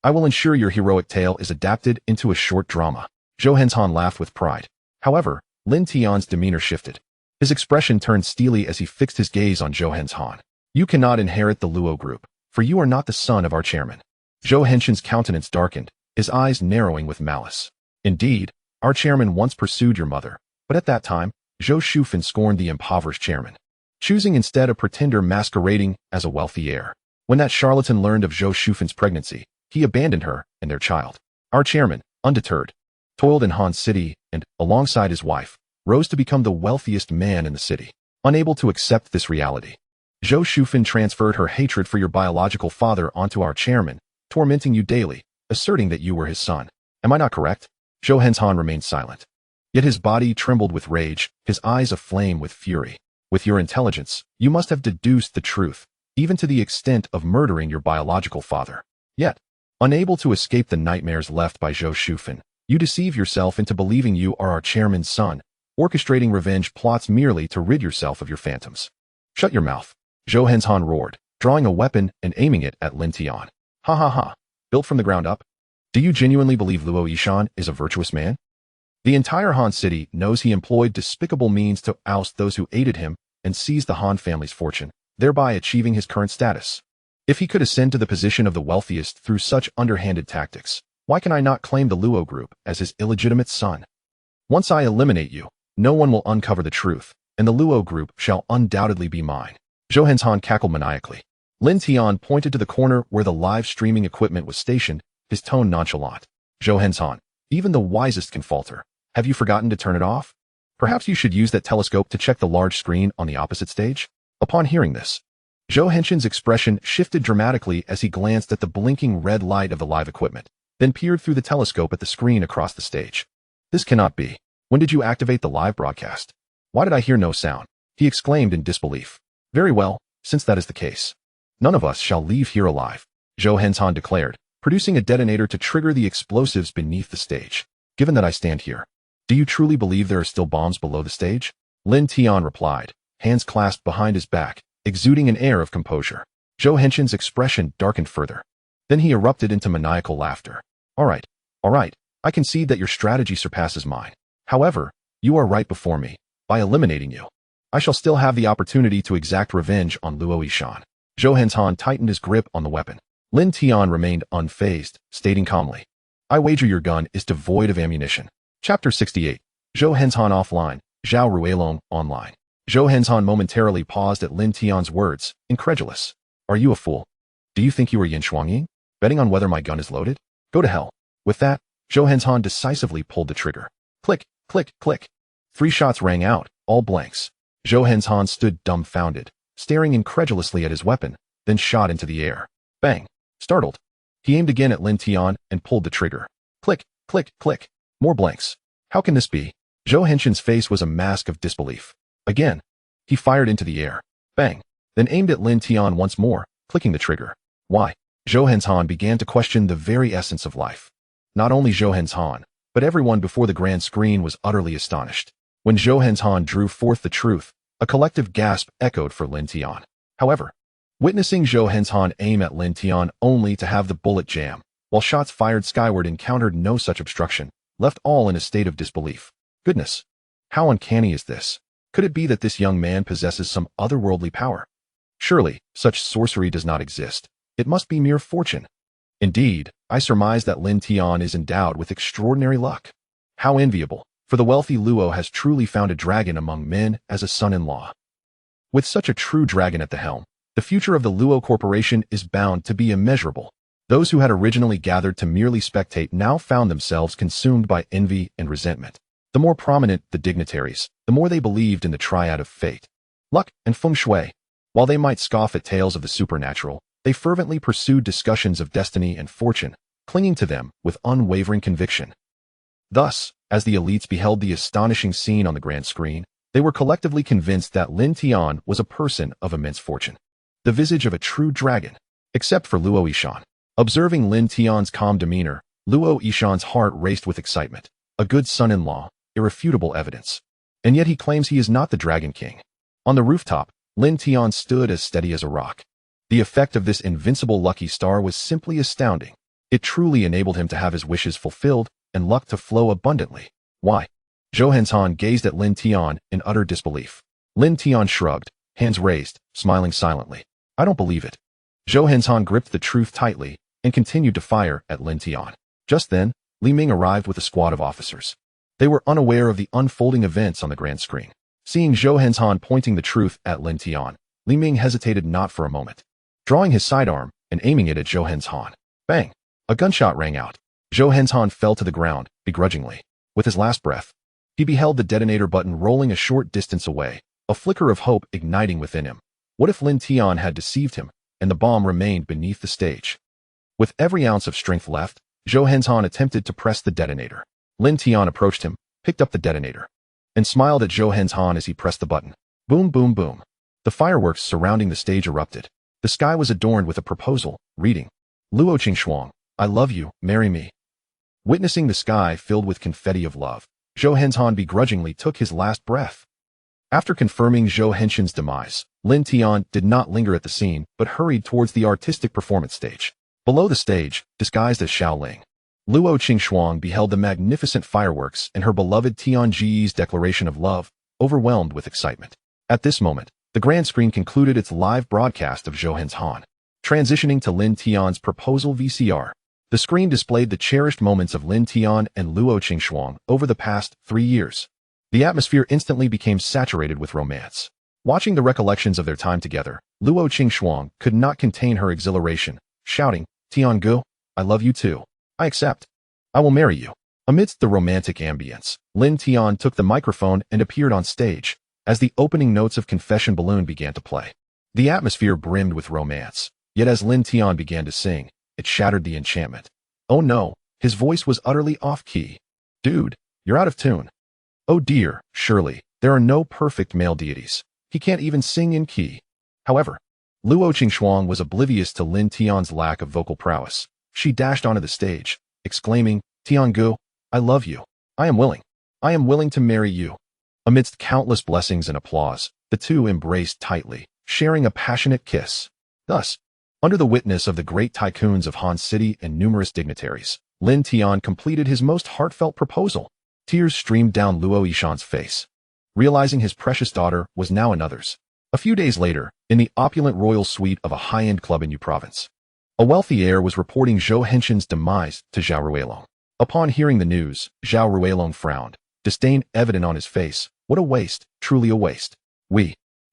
I will ensure your heroic tale is adapted into a short drama." Zhou Henzhan laughed with pride. However, Lin Tian's demeanor shifted. His expression turned steely as he fixed his gaze on Zhou Henzhan. "You cannot inherit the Luo group, for you are not the son of our chairman." Zhou Henshan's countenance darkened, his eyes narrowing with malice. "Indeed, our chairman once pursued your mother, but at that time, Zhou Shufan scorned the impoverished chairman, choosing instead a pretender masquerading as a wealthy heir. When that charlatan learned of Zhou Shufan's pregnancy, he abandoned her and their child. Our chairman, undeterred, toiled in Han City and, alongside his wife, rose to become the wealthiest man in the city. Unable to accept this reality, Zhou Shufan transferred her hatred for your biological father onto our chairman, tormenting you daily, asserting that you were his son. Am I not correct?" Zhou Henzhan remained silent. Yet his body trembled with rage, his eyes aflame with fury. "With your intelligence, you must have deduced the truth, even to the extent of murdering your biological father. Yet, unable to escape the nightmares left by Zhou Shufan, you deceive yourself into believing you are our chairman's son, orchestrating revenge plots merely to rid yourself of your phantoms." "Shut your mouth," Zhou Henzhan roared, drawing a weapon and aiming it at Lin Tian. "Ha ha ha. Built from the ground up? Do you genuinely believe Luo Yishan is a virtuous man? The entire Han City knows he employed despicable means to oust those who aided him and seize the Han family's fortune, thereby achieving his current status. If he could ascend to the position of the wealthiest through such underhanded tactics, why can I not claim the Luo group as his illegitimate son? Once I eliminate you, no one will uncover the truth, and the Luo group shall undoubtedly be mine." Zhou Henzhan cackled maniacally. Lin Tian pointed to the corner where the live streaming equipment was stationed, his tone nonchalant. "Zhou Henzhan, even the wisest can falter. Have you forgotten to turn it off? Perhaps you should use that telescope to check the large screen on the opposite stage?" Upon hearing this, Zhou Henshin's expression shifted dramatically as he glanced at the blinking red light of the live equipment, then peered through the telescope at the screen across the stage. This cannot be. When did you activate the live broadcast? Why did I hear no sound? He exclaimed in disbelief. Very well, since that is the case. None of us shall leave here alive, Zhou Henshan declared, producing a detonator to trigger the explosives beneath the stage. Given that I stand here, do you truly believe there are still bombs below the stage? Lin Tian replied, hands clasped behind his back, exuding an air of composure. Zhou Henshin's expression darkened further. Then he erupted into maniacal laughter. All right, I concede that your strategy surpasses mine. However, you are right before me. By eliminating you, I shall still have the opportunity to exact revenge on Luo Yishan. Zhou Henshan tightened his grip on the weapon. Lin Tian remained unfazed, stating calmly, I wager your gun is devoid of ammunition. Chapter 68. Zhou Henshan offline, Zhao Ruilong online. Zhou Henshan momentarily paused at Lin Tian's words, incredulous. Are you a fool? Do you think you are Yin Shuangyi? Betting on whether my gun is loaded? Go to hell. With that, Zhou Henshan decisively pulled the trigger. Click, click, click. 3 shots rang out, all blanks. Zhou Henshan stood dumbfounded, staring incredulously at his weapon, then shot into the air. Bang. Startled, he aimed again at Lin Tian and pulled the trigger. Click, click, click. More blanks. How can this be? Zhou Henshin's face was a mask of disbelief. Again, he fired into the air. Bang. Then aimed at Lin Tian once more, clicking the trigger. Why? Zhou Henshan began to question the very essence of life. Not only Zhou Henshan, but everyone before the grand screen was utterly astonished. When Zhou Henshan drew forth the truth, a collective gasp echoed for Lin Tian. However, witnessing Zhou Henshan aim at Lin Tian only to have the bullet jam, while shots fired skyward encountered no such obstruction, left all in a state of disbelief. Goodness! How uncanny is this? Could it be that this young man possesses some otherworldly power? Surely, such sorcery does not exist. It must be mere fortune. Indeed, I surmise that Lin Tian is endowed with extraordinary luck. How enviable, for the wealthy Luo has truly found a dragon among men as a son-in-law. With such a true dragon at the helm, the future of the Luo Corporation is bound to be immeasurable. Those who had originally gathered to merely spectate now found themselves consumed by envy and resentment. The more prominent the dignitaries, the more they believed in the triad of fate, luck, and feng shui. While they might scoff at tales of the supernatural, they fervently pursued discussions of destiny and fortune, clinging to them with unwavering conviction. Thus, as the elites beheld the astonishing scene on the grand screen, they were collectively convinced that Lin Tian was a person of immense fortune, the visage of a true dragon, except for Luo Yishan. Observing Lin Tian's calm demeanor, Luo Yishan's heart raced with excitement. A good son-in-law, irrefutable evidence. And yet he claims he is not the Dragon King. On the rooftop, Lin Tian stood as steady as a rock. The effect of this invincible lucky star was simply astounding. It truly enabled him to have his wishes fulfilled and luck to flow abundantly. Why? Zhou Henshan gazed at Lin Tian in utter disbelief. Lin Tian shrugged, hands raised, smiling silently. I don't believe it. Zhou Henshan gripped the truth tightly and continued to fire at Lin Tian. Just then, Li Ming arrived with a squad of officers. They were unaware of the unfolding events on the grand screen. Seeing Zhou Henshan pointing the truth at Lin Tian, Li Ming hesitated not for a moment. Drawing his sidearm and aiming it at Zhou Henshan. Bang! A gunshot rang out. Zhou Henshan fell to the ground, begrudgingly. With his last breath, he beheld the detonator button rolling a short distance away, a flicker of hope igniting within him. What if Lin Tian had deceived him, and the bomb remained beneath the stage? With every ounce of strength left, Zhou Henshan attempted to press the detonator. Lin Tian approached him, picked up the detonator, and smiled at Zhou Henshan as he pressed the button. Boom, boom, boom. The fireworks surrounding the stage erupted. The sky was adorned with a proposal, reading, Luo Qingxuang, I love you, marry me. Witnessing the sky filled with confetti of love, Zhou Henshan begrudgingly took his last breath. After confirming Zhou Henshan's demise, Lin Tian did not linger at the scene, but hurried towards the artistic performance stage. Below the stage, disguised as Xiaoling, Luo Qingxuang beheld the magnificent fireworks and her beloved Tianji's declaration of love, overwhelmed with excitement. At this moment, the grand screen concluded its live broadcast of Zhou Henshan. Transitioning to Lin Tian's proposal VCR, the screen displayed the cherished moments of Lin Tian and Luo Qingxuang over the past 3 years. The atmosphere instantly became saturated with romance. Watching the recollections of their time together, Luo Qingxuang could not contain her exhilaration, shouting, Tiangu, I love you too. I accept. I will marry you. Amidst the romantic ambience, Lin Tian took the microphone and appeared on stage. As the opening notes of Confession Balloon began to play, The atmosphere brimmed with romance, yet as Lin Tian began to sing, it shattered the enchantment. Oh no, his voice was utterly off-key. Dude, you're out of tune. Oh dear, surely, there are no perfect male deities. He can't even sing in key. However, Luo Qingxuang was oblivious to Lin Tian's lack of vocal prowess. She dashed onto the stage, exclaiming, Tiangu, I love you. I am willing. I am willing to marry you. Amidst countless blessings and applause, the two embraced tightly, sharing a passionate kiss. Thus, under the witness of the great tycoons of Han City and numerous dignitaries, Lin Tian completed his most heartfelt proposal. Tears streamed down Luo Yishan's face, realizing his precious daughter was now another's. A few days later, in the opulent royal suite of a high-end club in Yu Province, a wealthy heir was reporting Zhou Henshin's demise to Zhao Ruilong. Upon hearing the news, Zhao Ruilong frowned, disdain evident on his face. What a waste, truly a waste.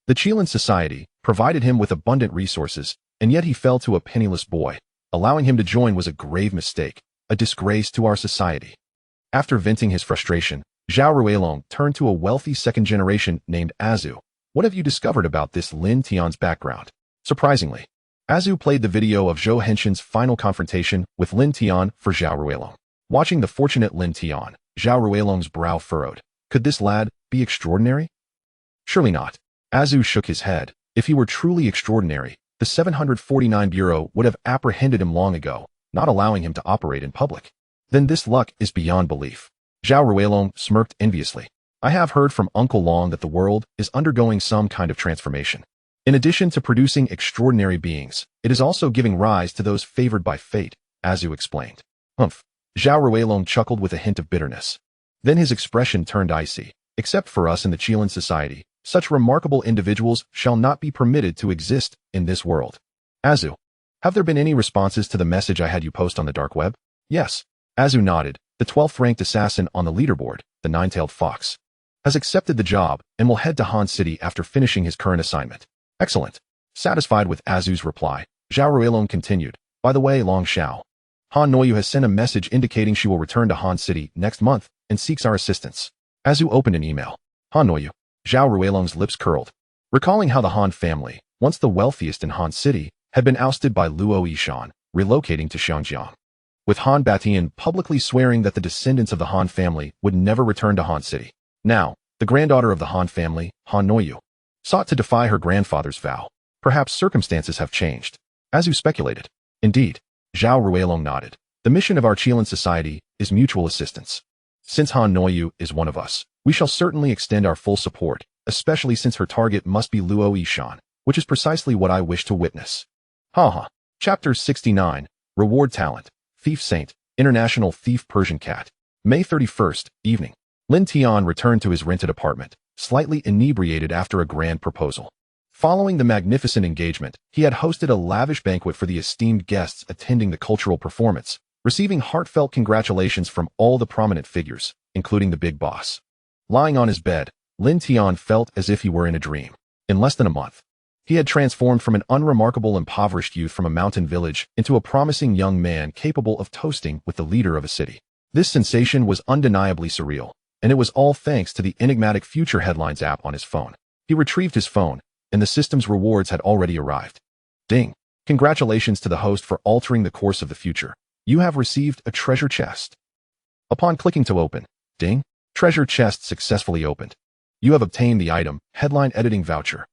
The Qilin society, provided him with abundant resources, and yet he fell to a penniless boy. Allowing him to join was a grave mistake, a disgrace to our society. After venting his frustration, Zhao Ruilong turned to a wealthy second generation named Azu. What have you discovered about this Lin Tian's background? Surprisingly, Azu played the video of Zhou Henshin's final confrontation with Lin Tian for Zhao Ruilong. Watching the fortunate Lin Tian, Zhao Ruilong's brow furrowed. Could this lad be extraordinary? Surely not. Azu shook his head. If he were truly extraordinary, the 749 Bureau would have apprehended him long ago, not allowing him to operate in public. Then this luck is beyond belief. Zhao Ruilong smirked enviously. I have heard from Uncle Long that the world is undergoing some kind of transformation. In addition to producing extraordinary beings, it is also giving rise to those favored by fate, Azu explained. Humph. Zhao Ruilong chuckled with a hint of bitterness. Then his expression turned icy. Except for us in the Qilin society, such remarkable individuals shall not be permitted to exist in this world. Azu, have there been any responses to the message I had you post on the dark web? Yes. Azu nodded. The 12th ranked assassin on the leaderboard, the nine-tailed fox, has accepted the job and will head to Han City after finishing his current assignment. Excellent. Satisfied with Azu's reply, Zhao Ruilong continued. By the way, Long Xiao, Han Noyu has sent a message indicating she will return to Han City next month and seeks our assistance. Azu opened an email. Han Noyu. Zhao Ruilong's lips curled, recalling how the Han family, once the wealthiest in Han City, had been ousted by Luo Yishan, relocating to Xiangjiang. With Han Batian publicly swearing that the descendants of the Han family would never return to Han City. Now, the granddaughter of the Han family, Han Noyu, sought to defy her grandfather's vow. Perhaps circumstances have changed. Azu speculated. Indeed. Zhao Ruilong nodded. The mission of our Qilin society is mutual assistance. Since Han Noyu is one of us, we shall certainly extend our full support, especially since her target must be Luo Yishan, which is precisely what I wish to witness. Haha. Chapter 69. Reward Talent. Thief Saint, International Thief Persian Cat. May 31st, evening. Lin Tian returned to his rented apartment, slightly inebriated after a grand proposal. Following the magnificent engagement, he had hosted a lavish banquet for the esteemed guests attending the cultural performance, receiving heartfelt congratulations from all the prominent figures, including the big boss. Lying on his bed, Lin Tian felt as if he were in a dream. In less than a month, he had transformed from an unremarkable impoverished youth from a mountain village into a promising young man capable of toasting with the leader of a city. This sensation was undeniably surreal, and it was all thanks to the enigmatic Future Headlines app on his phone. He retrieved his phone, and the system's rewards had already arrived. Ding! Congratulations to the host for altering the course of the future. You have received a treasure chest. Upon clicking to open, ding! Treasure chest successfully opened. You have obtained the item, Headline Editing Voucher.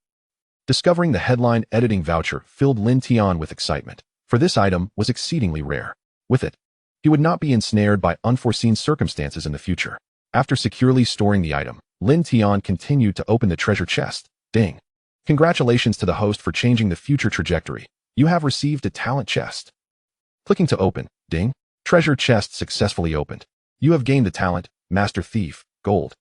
Discovering the headline editing voucher filled Lin Tian with excitement, for this item was exceedingly rare. With it, he would not be ensnared by unforeseen circumstances in the future. After securely storing the item, Lin Tian continued to open the treasure chest. Ding! Congratulations to the host for changing the future trajectory. You have received a talent chest. Clicking to open, ding! Treasure chest successfully opened. You have gained the talent, Master Thief, Gold.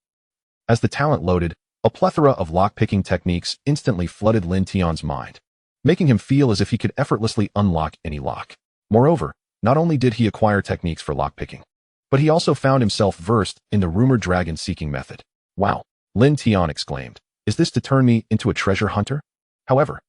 As the talent loaded, a plethora of lock-picking techniques instantly flooded Lin Tian's mind, making him feel as if he could effortlessly unlock any lock. Moreover, not only did he acquire techniques for lock-picking, but he also found himself versed in the rumored dragon-seeking method. Wow! Lin Tian exclaimed. Is this to turn me into a treasure hunter? However,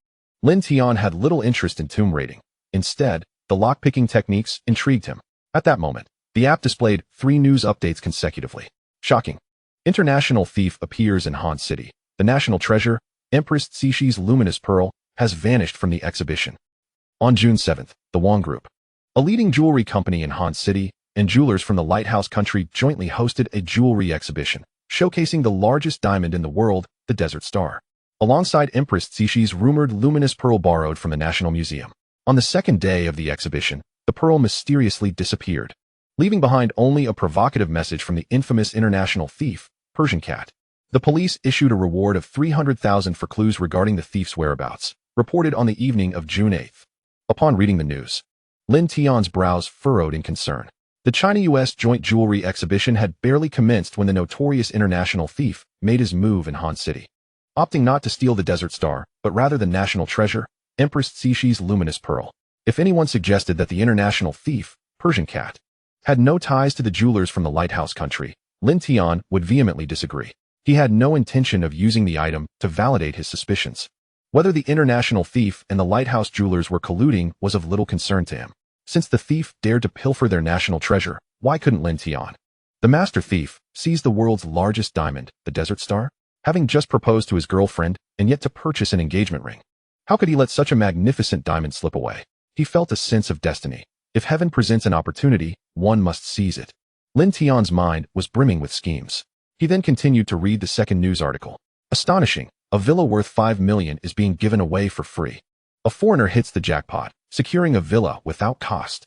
Lin Tian had little interest in tomb raiding. Instead, the lock-picking techniques intrigued him. At that moment, the app displayed 3 news updates consecutively. Shocking. International thief appears in Han City. The national treasure, Empress Cishi's luminous pearl, has vanished from the exhibition. On June 7th, the Wang Group, a leading jewelry company in Han City, and jewelers from the Lighthouse country jointly hosted a jewelry exhibition, showcasing the largest diamond in the world, the Desert Star, alongside Empress Cishi's rumored luminous pearl borrowed from the National Museum. On the second day of the exhibition, the pearl mysteriously disappeared, leaving behind only a provocative message from the infamous international thief, Persian Cat. The police issued a reward of 300,000 for clues regarding the thief's whereabouts, reported on the evening of June 8th. Upon reading the news, Lin Tian's brows furrowed in concern. The China-US joint jewelry exhibition had barely commenced when the notorious international thief made his move in Han City, opting not to steal the Desert Star, but rather the national treasure, Empress Cishi's luminous pearl. If anyone suggested that the international thief, Persian Cat, had no ties to the jewelers from the Lighthouse country, Lin Tian would vehemently disagree. He had no intention of using the item to validate his suspicions. Whether the international thief and the Lighthouse jewelers were colluding was of little concern to him. Since the thief dared to pilfer their national treasure, why couldn't Lin Tian, the master thief, seize the world's largest diamond, the Desert Star, having just proposed to his girlfriend and yet to purchase an engagement ring? How could he let such a magnificent diamond slip away? He felt a sense of destiny. If heaven presents an opportunity, one must seize it. Lin Tian's mind was brimming with schemes. He then continued to read the second news article. Astonishing, a villa worth 5 million is being given away for free. A foreigner hits the jackpot, securing a villa without cost.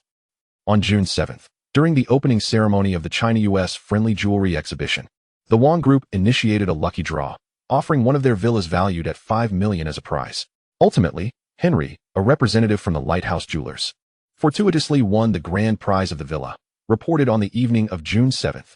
On June 7th, during the opening ceremony of the China-US Friendly Jewelry Exhibition, the Wang Group initiated a lucky draw, offering one of their villas valued at 5 million as a prize. Ultimately, Henry, a representative from the Lighthouse Jewelers, fortuitously won the grand prize of the villa, reported on the evening of June 7th.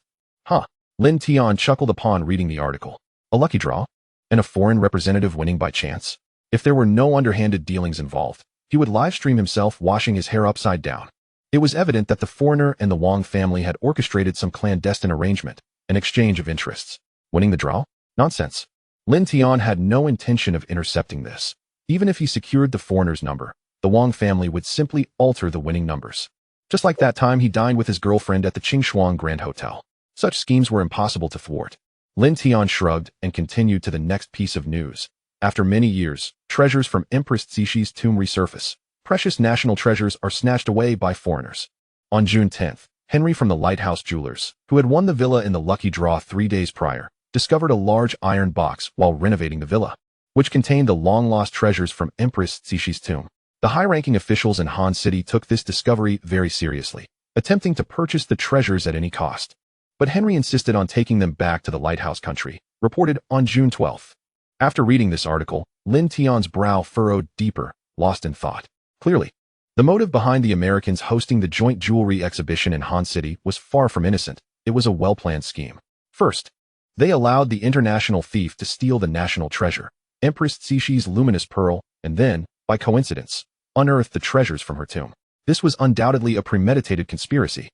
Lin Tian chuckled upon reading the article. A lucky draw? And a foreign representative winning by chance? If there were no underhanded dealings involved, he would livestream himself washing his hair upside down. It was evident that the foreigner and the Wang family had orchestrated some clandestine arrangement, an exchange of interests. Winning the draw? Nonsense. Lin Tian had no intention of intercepting this. Even if he secured the foreigner's number, the Wang family would simply alter the winning numbers. Just like that time he dined with his girlfriend at the Qingshuang Grand Hotel. Such schemes were impossible to thwart. Lin Tian shrugged and continued to the next piece of news. After many years, treasures from Empress Cishi's tomb resurface. Precious national treasures are snatched away by foreigners. On June 10th, Henry from the Lighthouse Jewelers, who had won the villa in the lucky draw 3 days prior, discovered a large iron box while renovating the villa, which contained the long-lost treasures from Empress Cishi's tomb. The high-ranking officials in Han City took this discovery very seriously, attempting to purchase the treasures at any cost. But Henry insisted on taking them back to the Lighthouse country, reported on June 12th. After reading this article, Lin Tian's brow furrowed deeper, lost in thought. Clearly, the motive behind the Americans hosting the joint jewelry exhibition in Han City was far from innocent. It was a well-planned scheme. First, they allowed the international thief to steal the national treasure, Empress Cishi's luminous pearl, and then, by coincidence, unearth the treasures from her tomb. This was undoubtedly a premeditated conspiracy.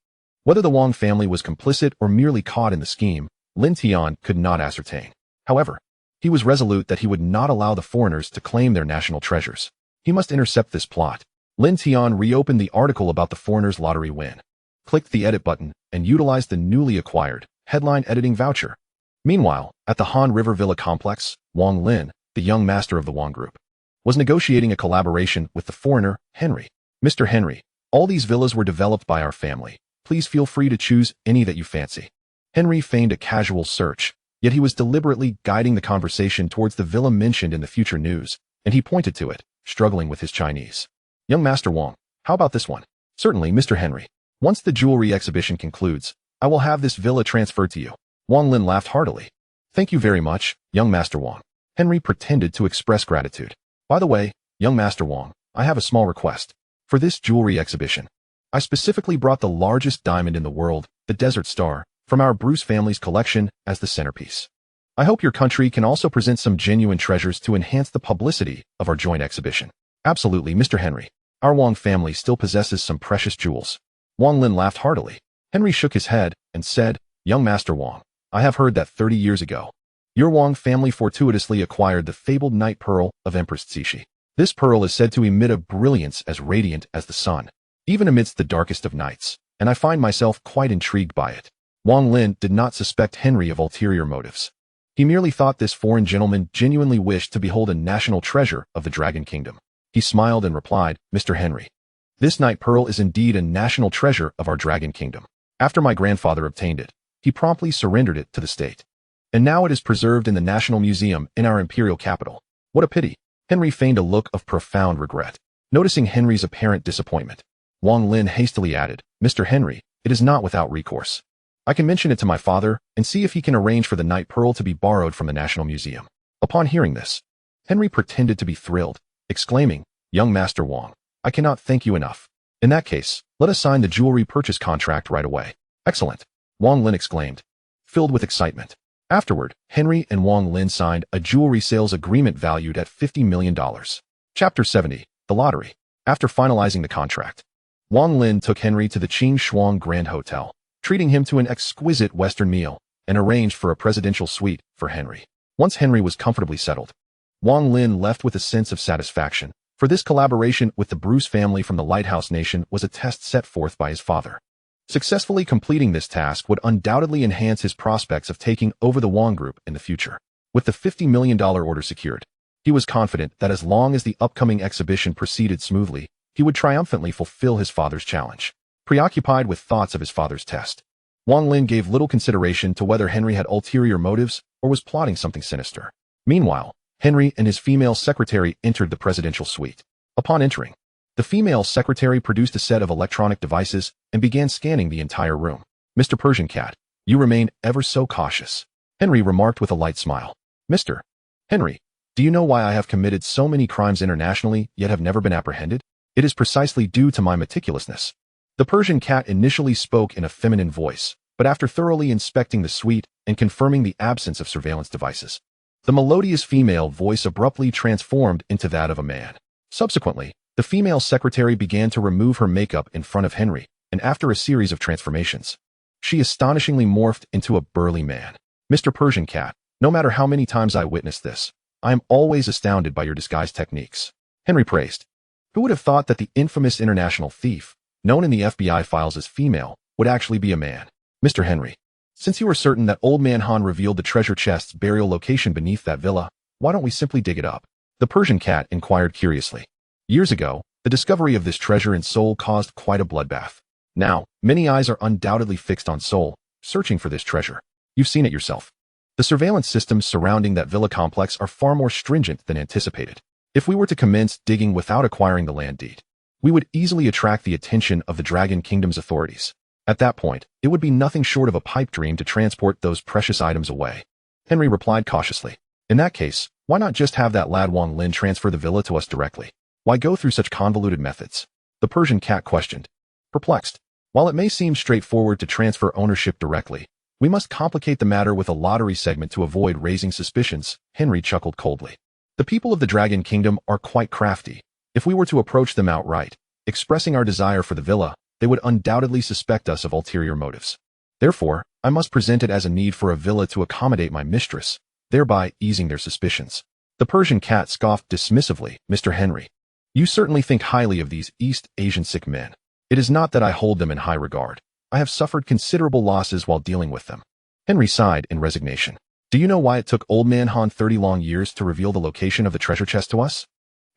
Whether the Wang family was complicit or merely caught in the scheme, Lin Tian could not ascertain. However, he was resolute that he would not allow the foreigners to claim their national treasures. He must intercept this plot. Lin Tian reopened the article about the foreigners' lottery win, clicked the edit button, and utilized the newly acquired headline editing voucher. Meanwhile, at the Han River Villa complex, Wang Lin, the young master of the Wang Group, was negotiating a collaboration with the foreigner, Henry. Mr. Henry, all these villas were developed by our family. Please feel free to choose any that you fancy. Henry feigned a casual search, yet he was deliberately guiding the conversation towards the villa mentioned in the future news, and he pointed to it, struggling with his Chinese. Young Master Wang, how about this one? Certainly, Mr. Henry. Once the jewelry exhibition concludes, I will have this villa transferred to you. Wang Lin laughed heartily. Thank you very much, young Master Wang. Henry pretended to express gratitude. By the way, young Master Wang, I have a small request. For this jewelry exhibition, I specifically brought the largest diamond in the world, the Desert Star, from our Bruce family's collection as the centerpiece. I hope your country can also present some genuine treasures to enhance the publicity of our joint exhibition. Absolutely, Mr. Henry. Our Wang family still possesses some precious jewels. Wang Lin laughed heartily. Henry shook his head and said, Young Master Wang, I have heard that 30 years ago, your Wang family fortuitously acquired the fabled night pearl of Empress Cishi. This pearl is said to emit a brilliance as radiant as the sun, even amidst the darkest of nights, and I find myself quite intrigued by it. Wang Lin did not suspect Henry of ulterior motives. He merely thought this foreign gentleman genuinely wished to behold a national treasure of the Dragon Kingdom. He smiled and replied, "Mr. Henry, this night pearl is indeed a national treasure of our Dragon Kingdom. After my grandfather obtained it, he promptly surrendered it to the state. And now it is preserved in the National Museum in our imperial capital. What a pity." Henry feigned a look of profound regret. Noticing Henry's apparent disappointment, Wang Lin hastily added, "Mr. Henry, it is not without recourse. I can mention it to my father and see if he can arrange for the night pearl to be borrowed from the National Museum." Upon hearing this, Henry pretended to be thrilled, exclaiming, "Young Master Wang, I cannot thank you enough. In that case, let us sign the jewelry purchase contract right away." "Excellent," Wang Lin exclaimed, filled with excitement. Afterward, Henry and Wang Lin signed a jewelry sales agreement valued at $50 million. Chapter 70, The Lottery. After finalizing the contract, Wang Lin took Henry to the Qing Shuang Grand Hotel, treating him to an exquisite Western meal, and arranged for a presidential suite for Henry. Once Henry was comfortably settled, Wang Lin left with a sense of satisfaction, for this collaboration with the Bruce family from the Lighthouse Nation was a test set forth by his father. Successfully completing this task would undoubtedly enhance his prospects of taking over the Wang Group in the future. With the $50 million order secured, he was confident that as long as the upcoming exhibition proceeded smoothly, he would triumphantly fulfill his father's challenge. Preoccupied with thoughts of his father's test, Wang Lin gave little consideration to whether Henry had ulterior motives or was plotting something sinister. Meanwhile, Henry and his female secretary entered the presidential suite. Upon entering, the female secretary produced a set of electronic devices and began scanning the entire room. "Mr. Persian Cat, you remain ever so cautious," Henry remarked with a light smile. "Mr. Henry, do you know why I have committed so many crimes internationally yet have never been apprehended? It is precisely due to my meticulousness." The Persian Cat initially spoke in a feminine voice, but after thoroughly inspecting the suite and confirming the absence of surveillance devices, the melodious female voice abruptly transformed into that of a man. Subsequently, the female secretary began to remove her makeup in front of Henry, and after a series of transformations, she astonishingly morphed into a burly man. "Mr. Persian Cat, no matter how many times I witness this, I am always astounded by your disguise techniques," Henry praised. Who would have thought that the infamous international thief, known in the FBI files as female, would actually be a man? "Mr. Henry, since you are certain that Old Man Han revealed the treasure chest's burial location beneath that villa, why don't we simply dig it up?" The Persian Cat inquired curiously. Years ago, the discovery of this treasure in Seoul caused quite a bloodbath. Now, many eyes are undoubtedly fixed on Seoul, searching for this treasure. You've seen it yourself. The surveillance systems surrounding that villa complex are far more stringent than anticipated. If we were to commence digging without acquiring the land deed, we would easily attract the attention of the Dragon Kingdom's authorities. At that point, it would be nothing short of a pipe dream to transport those precious items away. Henry replied cautiously. "In that case, why not just have that lad Wang Lin transfer the villa to us directly? Why go through such convoluted methods?" The Persian Cat questioned, perplexed. "While it may seem straightforward to transfer ownership directly, we must complicate the matter with a lottery segment to avoid raising suspicions," Henry chuckled coldly. "The people of the Dragon Kingdom are quite crafty. If we were to approach them outright, expressing our desire for the villa, they would undoubtedly suspect us of ulterior motives. Therefore, I must present it as a need for a villa to accommodate my mistress, thereby easing their suspicions." The Persian Cat scoffed dismissively. "Mr. Henry, you certainly think highly of these East Asian sick men. It is not that I hold them in high regard. I have suffered considerable losses while dealing with them." Henry sighed in resignation. "Do you know why it took Old Man Han 30 long years to reveal the location of the treasure chest to us?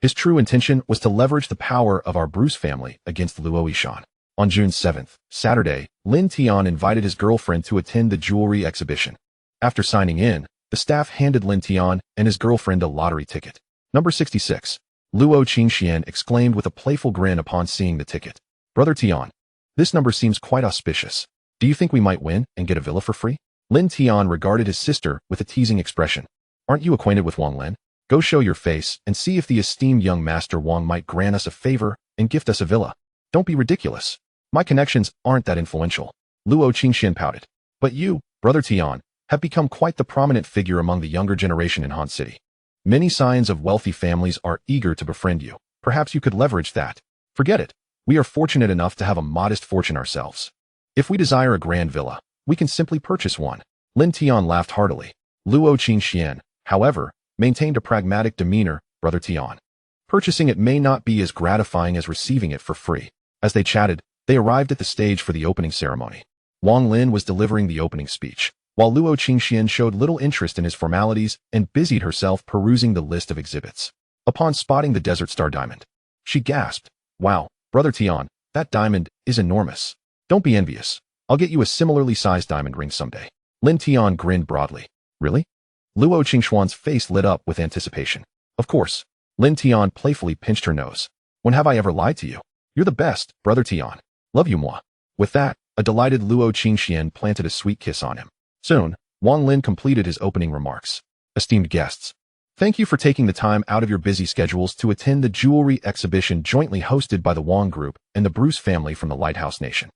His true intention was to leverage the power of our Bruce family against Luo Yishan." On June 7th, Saturday, Lin Tian invited his girlfriend to attend the jewelry exhibition. After signing in, the staff handed Lin Tian and his girlfriend a lottery ticket. Number 66. Luo Qingxian exclaimed with a playful grin upon seeing the ticket. "Brother Tian, this number seems quite auspicious. Do you think we might win and get a villa for free?" Lin Tian regarded his sister with a teasing expression. "Aren't you acquainted with Wang Lin? Go show your face and see if the esteemed young Master Wang might grant us a favor and gift us a villa. Don't be ridiculous. My connections aren't that influential." Luo Qingxian pouted. "But you, Brother Tian, have become quite the prominent figure among the younger generation in Han City. Many scions of wealthy families are eager to befriend you. Perhaps you could leverage that." "Forget it. We are fortunate enough to have a modest fortune ourselves. If we desire a grand villa, we can simply purchase one." Lin Tian laughed heartily. Luo Qingxian, however, maintained a pragmatic demeanor. "Brother Tian, purchasing it may not be as gratifying as receiving it for free." As they chatted, they arrived at the stage for the opening ceremony. Wang Lin was delivering the opening speech. while Luo Qingxian showed little interest in his formalities and busied herself perusing the list of exhibits. Upon spotting the Desert Star diamond, she gasped, "Wow, Brother Tian, that diamond is enormous. Don't be envious. I'll get you a similarly sized diamond ring someday." Lin Tian grinned broadly. "Really?" Luo Qingxuan's face lit up with anticipation. "Of course." Lin Tian playfully pinched her nose. "When have I ever lied to you? You're the best, Brother Tian. Love you, moi." With that, a delighted Luo Qingxian planted a sweet kiss on him. Soon, Wang Lin completed his opening remarks. "Esteemed guests, thank you for taking the time out of your busy schedules to attend the jewelry exhibition jointly hosted by the Wang Group and the Bruce family from the Lighthouse Nation.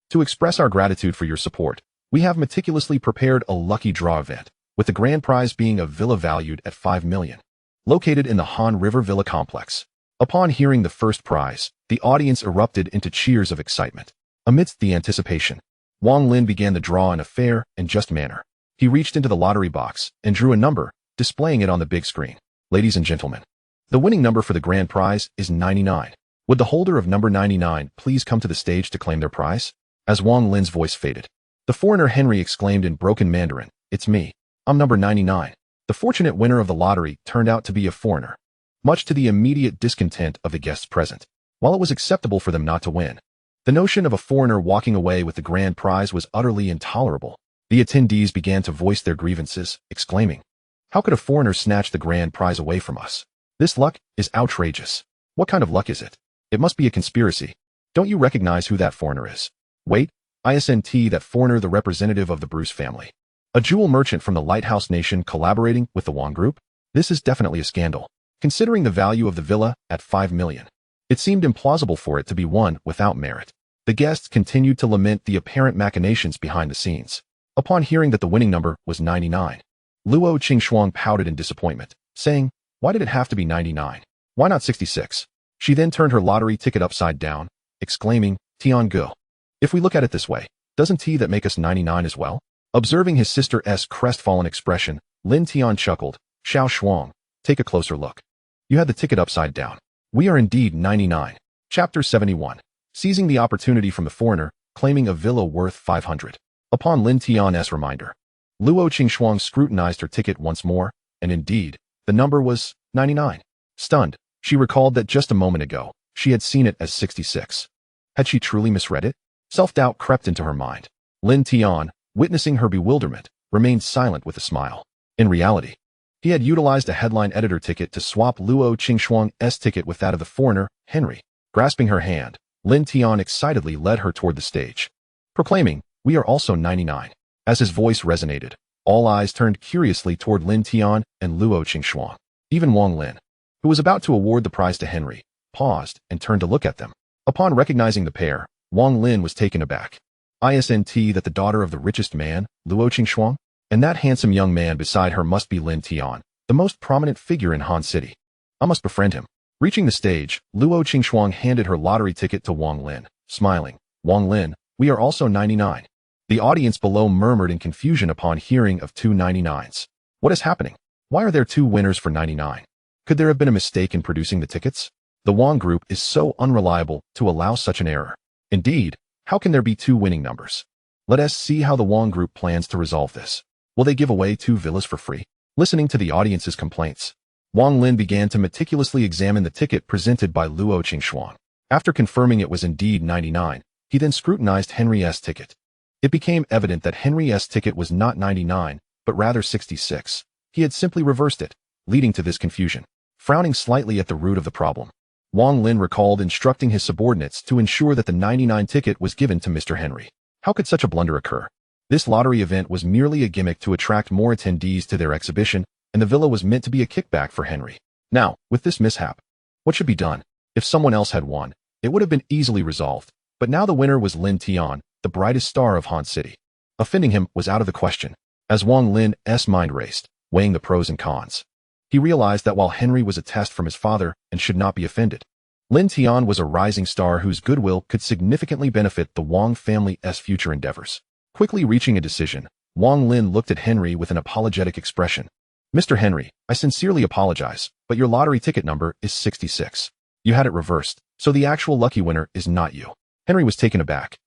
To express our gratitude for your support, we have meticulously prepared a lucky draw event, with the grand prize being a villa valued at 5 million, located in the Han River Villa Complex. Upon hearing the first prize, the audience erupted into cheers of excitement. Amidst the anticipation, Wang Lin began the draw in a fair and just manner. He reached into the lottery box and drew a number, displaying it on the big screen. "Ladies and gentlemen, the winning number for the grand prize is 99. Would the holder of number 99 please come to the stage to claim their prize?" As Wang Lin's voice faded, the foreigner Henry exclaimed in broken Mandarin, "It's me. I'm number 99. The fortunate winner of the lottery turned out to be a foreigner. Much to the immediate discontent of the guests present, while it was acceptable for them not to win, the notion of a foreigner walking away with the grand prize was utterly intolerable. The attendees began to voice their grievances, exclaiming, "How could a foreigner snatch the grand prize away from us? This luck is outrageous. What kind of luck is it? It must be a conspiracy. Don't you recognize who that foreigner is? Wait, isn't that foreigner the representative of the Bruce family? A jewel merchant from the Lighthouse Nation collaborating with the Wang Group? This is definitely a scandal. Considering the value of the villa at 5 million, it seemed implausible for it to be won without merit." The guests continued to lament the apparent machinations behind the scenes. Upon hearing that the winning number was 99, Luo Qingxuan pouted in disappointment, saying, "Why did it have to be 99? Why not 66? She then turned her lottery ticket upside down, exclaiming, "Tian Ge. If we look at it this way, doesn't T that make us 99 as well?" Observing his sister's crestfallen expression, Lin Tian chuckled, "Xiao Shuang, take a closer look. You had the ticket upside down. We are indeed 99. Chapter 71. Seizing the opportunity from the foreigner, claiming a villa worth 500. Upon Lin Tian's reminder, Luo Qingxuan scrutinized her ticket once more, and indeed, the number was 99. Stunned, she recalled that just a moment ago, she had seen it as 66. Had she truly misread it? Self-doubt crept into her mind. Lin Tian, witnessing her bewilderment, remained silent with a smile. In reality, he had utilized a headline editor ticket to swap Luo Qingxuan's ticket with that of the foreigner, Henry. Grasping her hand, Lin Tian excitedly led her toward the stage, proclaiming, "We are also 99. As his voice resonated, all eyes turned curiously toward Lin Tian and Luo Qingxuan. Even Wang Lin, who was about to award the prize to Henry, paused and turned to look at them. Upon recognizing the pair, Wang Lin was taken aback. Isn't that the daughter of the richest man, Luo Qingxuan? And that handsome young man beside her must be Lin Tian, the most prominent figure in Han City. I must befriend him." Reaching the stage, Luo Qingxuan handed her lottery ticket to Wang Lin, smiling, "Wang Lin, we are also 99. The audience below murmured in confusion upon hearing of two 99s. What is happening? Why are there two winners for 99? Could there have been a mistake in producing the tickets? The Wang Group is so unreliable to allow such an error. Indeed, how can there be two winning numbers? Let us see how the Wang Group plans to resolve this. Will they give away 2 villas for free?" Listening to the audience's complaints, Wang Lin began to meticulously examine the ticket presented by Luo Qingxuan. After confirming it was indeed 99, he then scrutinized Henry's ticket. It became evident that Henry's ticket was not 99, but rather 66. He had simply reversed it, leading to this confusion. Frowning slightly at the root of the problem, Wang Lin recalled instructing his subordinates to ensure that the 99 ticket was given to Mr. Henry. How could such a blunder occur? This lottery event was merely a gimmick to attract more attendees to their exhibition, and the villa was meant to be a kickback for Henry. Now, with this mishap, what should be done? If someone else had won, it would have been easily resolved, but now the winner was Lin Tian, the brightest star of Han City. Offending him was out of the question. As Wang Lin's mind raced, weighing the pros and cons, he realized that while Henry was a test from his father and should not be offended, Lin Tian was a rising star whose goodwill could significantly benefit the Wang family's future endeavors. Quickly reaching a decision, Wang Lin looked at Henry with an apologetic expression. "Mr. Henry, I sincerely apologize, but your lottery ticket number is 66. You had it reversed, so the actual lucky winner is not you." Henry was taken aback,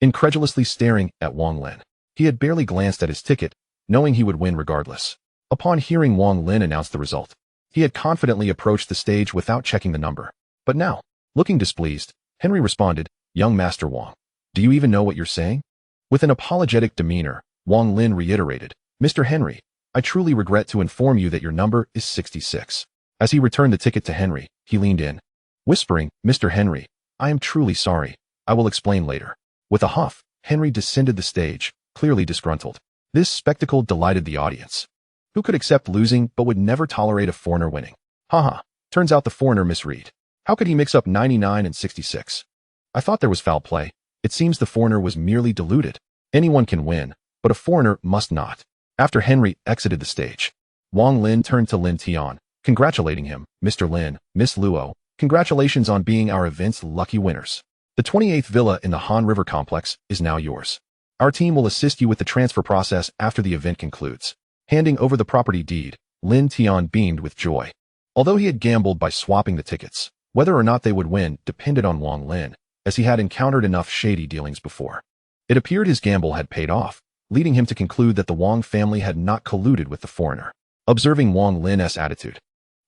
incredulously staring at Wang Lin. He had barely glanced at his ticket, knowing he would win regardless. Upon hearing Wang Lin announce the result, he had confidently approached the stage without checking the number. But now, looking displeased, Henry responded, "Young Master Wang, do you even know what you're saying?" With an apologetic demeanor, Wang Lin reiterated, "Mr. Henry, I truly regret to inform you that your number is 66. As he returned the ticket to Henry, he leaned in, whispering, "Mr. Henry, I am truly sorry. I will explain later." With a huff, Henry descended the stage, clearly disgruntled. This spectacle delighted the audience. Who could accept losing but would never tolerate a foreigner winning? Haha, turns out the foreigner misread. How could he mix up 99 and 66? I thought there was foul play. It seems the foreigner was merely deluded. Anyone can win, but a foreigner must not. After Henry exited the stage, Wang Lin turned to Lin Tian, congratulating him, "Mr. Lin, Miss Luo, congratulations on being our event's lucky winners. The 28th villa in the Han River complex is now yours. Our team will assist you with the transfer process after the event concludes." Handing over the property deed, Lin Tian beamed with joy. Although he had gambled by swapping the tickets, whether or not they would win depended on Wang Lin, as he had encountered enough shady dealings before. It appeared his gamble had paid off, leading him to conclude that the Wang family had not colluded with the foreigner. Observing Wang Lin's attitude,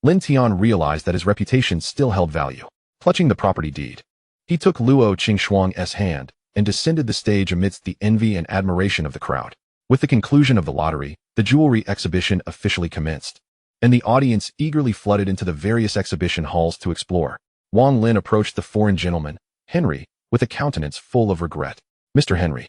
Lin Tian realized that his reputation still held value. Clutching the property deed, he took Luo Qingxuang's hand and descended the stage amidst the envy and admiration of the crowd. With the conclusion of the lottery, the jewelry exhibition officially commenced, and the audience eagerly flooded into the various exhibition halls to explore. Wang Lin approached the foreign gentleman, Henry, with a countenance full of regret. "Mr. Henry,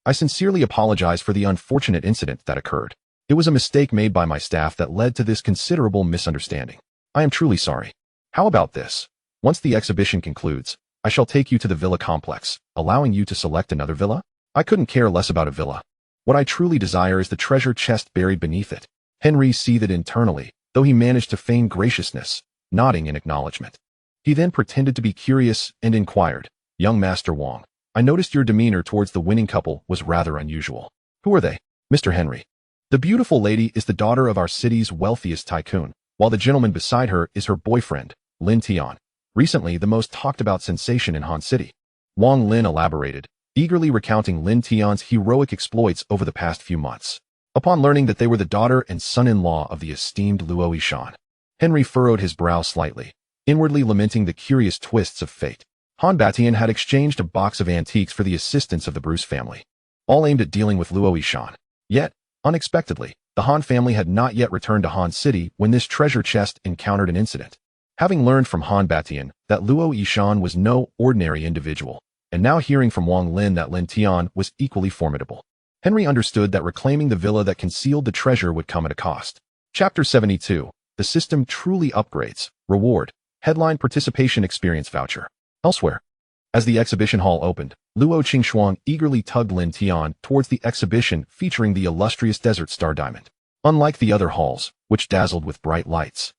I sincerely apologize for the unfortunate incident that occurred. It was a mistake made by my staff that led to this considerable misunderstanding. I am truly sorry. How about this? Once the exhibition concludes, I shall take you to the villa complex, allowing you to select another villa? I couldn't care less about a villa. What I truly desire is the treasure chest buried beneath it." Henry seethed internally, though he managed to feign graciousness, nodding in acknowledgement. He then pretended to be curious and inquired, "Young Master Wang, I noticed your demeanor towards the winning couple was rather unusual. Who are they?" "Mr. Henry, the beautiful lady is the daughter of our city's wealthiest tycoon, while the gentleman beside her is her boyfriend, Lin Tian, recently the most talked-about sensation in Han City." Wang Lin elaborated, eagerly recounting Lin Tian's heroic exploits over the past few months. Upon learning that they were the daughter and son-in-law of the esteemed Luo Yishan, Henry furrowed his brow slightly, inwardly lamenting the curious twists of fate. Han Batian had exchanged a box of antiques for the assistance of the Bruce family, all aimed at dealing with Luo Yishan. Yet, unexpectedly, the Han family had not yet returned to Han City when this treasure chest encountered an incident. Having learned from Han Batian that Luo Yishan was no ordinary individual, and now hearing from Wang Lin that Lin Tian was equally formidable, Henry understood that reclaiming the villa that concealed the treasure would come at a cost. Chapter 72. The system truly upgrades. Reward. Headline Participation Experience Voucher. Elsewhere. As the exhibition hall opened, Luo Qingxuang eagerly tugged Lin Tian towards the exhibition featuring the illustrious Desert Star Diamond. Unlike the other halls, which dazzled with bright lights,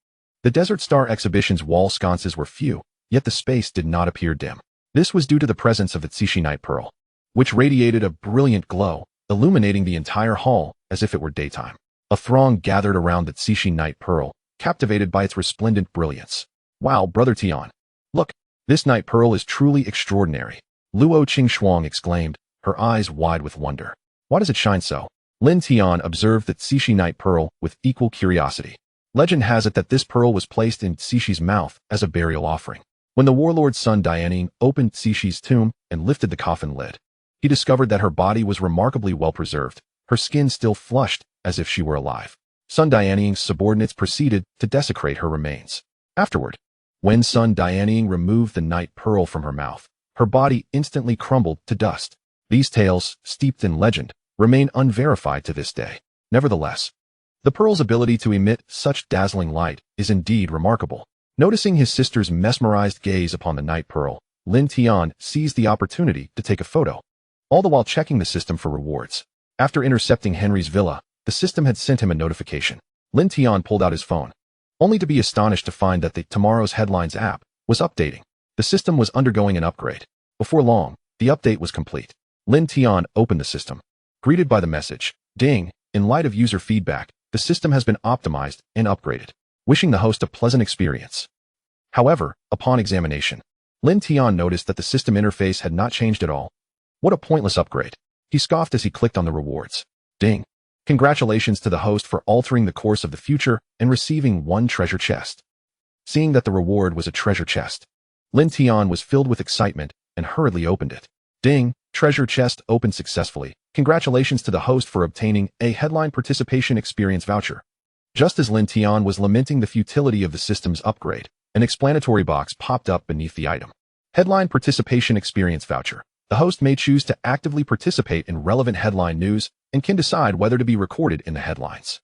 the Desert Star exhibition's wall sconces were few, yet the space did not appear dim. This was due to the presence of the Xishi Night Pearl, which radiated a brilliant glow, illuminating the entire hall as if it were daytime. A throng gathered around the Xishi Night Pearl, captivated by its resplendent brilliance. "Wow, Brother Tian! Look, this Night Pearl is truly extraordinary," Luo Qingxuang exclaimed, her eyes wide with wonder. "Why does it shine so?" Lin Tian observed the Xishi Night Pearl with equal curiosity. Legend has it that this pearl was placed in Xishi's mouth as a burial offering. When the warlord's son Dianing opened Xishi's tomb and lifted the coffin lid, he discovered that her body was remarkably well preserved, her skin still flushed as if she were alive. Son Dianing's subordinates proceeded to desecrate her remains. Afterward, when Son Dianing removed the night pearl from her mouth, her body instantly crumbled to dust. These tales, steeped in legend, remain unverified to this day. Nevertheless, the pearl's ability to emit such dazzling light is indeed remarkable. Noticing his sister's mesmerized gaze upon the night pearl, Lin Tian seized the opportunity to take a photo, all the while checking the system for rewards. After intercepting Henry's villa, the system had sent him a notification. Lin Tian pulled out his phone, only to be astonished to find that the Tomorrow's Headlines app was updating. The system was undergoing an upgrade. Before long, the update was complete. Lin Tian opened the system, greeted by the message, "Ding, in light of user feedback, the system has been optimized and upgraded. Wishing the host a pleasant experience." However, upon examination, Lin Tian noticed that the system interface had not changed at all. What a pointless upgrade. He scoffed as he clicked on the rewards. Ding. Congratulations to the host for altering the course of the future and receiving one treasure chest. Seeing that the reward was a treasure chest, Lin Tian was filled with excitement and hurriedly opened it. Ding. Treasure chest opened successfully. Congratulations to the host for obtaining a headline participation experience voucher. Just as Lin Tian was lamenting the futility of the system's upgrade, an explanatory box popped up beneath the item. Headline participation experience voucher. The host may choose to actively participate in relevant headline news and can decide whether to be recorded in the headlines.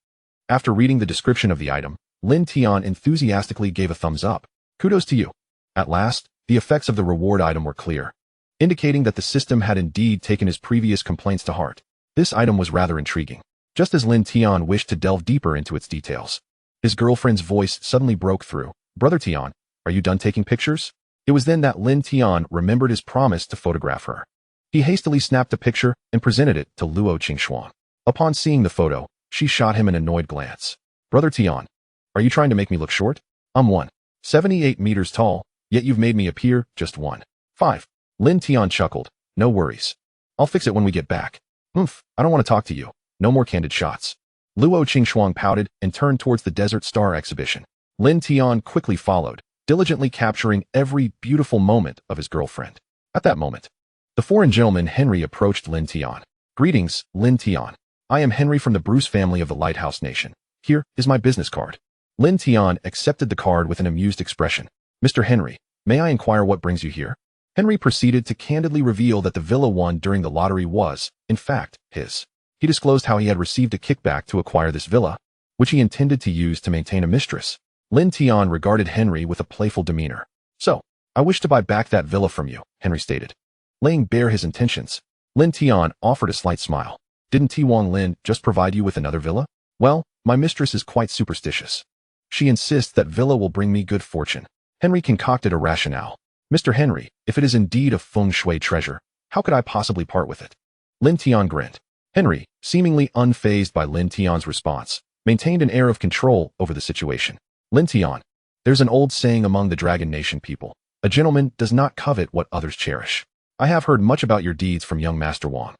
After reading the description of the item, Lin Tian enthusiastically gave a thumbs up. Kudos to you. At last, the effects of the reward item were clear, indicating that the system had indeed taken his previous complaints to heart. This item was rather intriguing. Just as Lin Tian wished to delve deeper into its details, his girlfriend's voice suddenly broke through. Brother Tian, are you done taking pictures? It was then that Lin Tian remembered his promise to photograph her. He hastily snapped a picture and presented it to Luo Qingxuan. Upon seeing the photo, she shot him an annoyed glance. Brother Tian, are you trying to make me look short? I'm 1.78 meters tall, yet you've made me appear just 1.5. Lin Tian chuckled. No worries. I'll fix it when we get back. I don't want to talk to you. No more candid shots. Luo Qingxuan pouted and turned towards the Desert Star exhibition. Lin Tian quickly followed, diligently capturing every beautiful moment of his girlfriend. At that moment, the foreign gentleman Henry approached Lin Tian. Greetings, Lin Tian. I am Henry from the Bruce family of the Lighthouse Nation. Here is my business card. Lin Tian accepted the card with an amused expression. Mr. Henry, may I inquire what brings you here? Henry proceeded to candidly reveal that the villa won during the lottery was, in fact, his. He disclosed how he had received a kickback to acquire this villa, which he intended to use to maintain a mistress. Lin Tian regarded Henry with a playful demeanor. So, I wish to buy back that villa from you, Henry stated. Laying bare his intentions, Lin Tian offered a slight smile. Didn't Tiwang Lin just provide you with another villa? Well, my mistress is quite superstitious. She insists that villa will bring me good fortune. Henry concocted a rationale. Mr. Henry, if it is indeed a feng shui treasure, how could I possibly part with it? Lin Tian grinned. Henry, seemingly unfazed by Lin Tian's response, maintained an air of control over the situation. Lin Tian, there's an old saying among the Dragon Nation people. A gentleman does not covet what others cherish. I have heard much about your deeds from young Master Wang,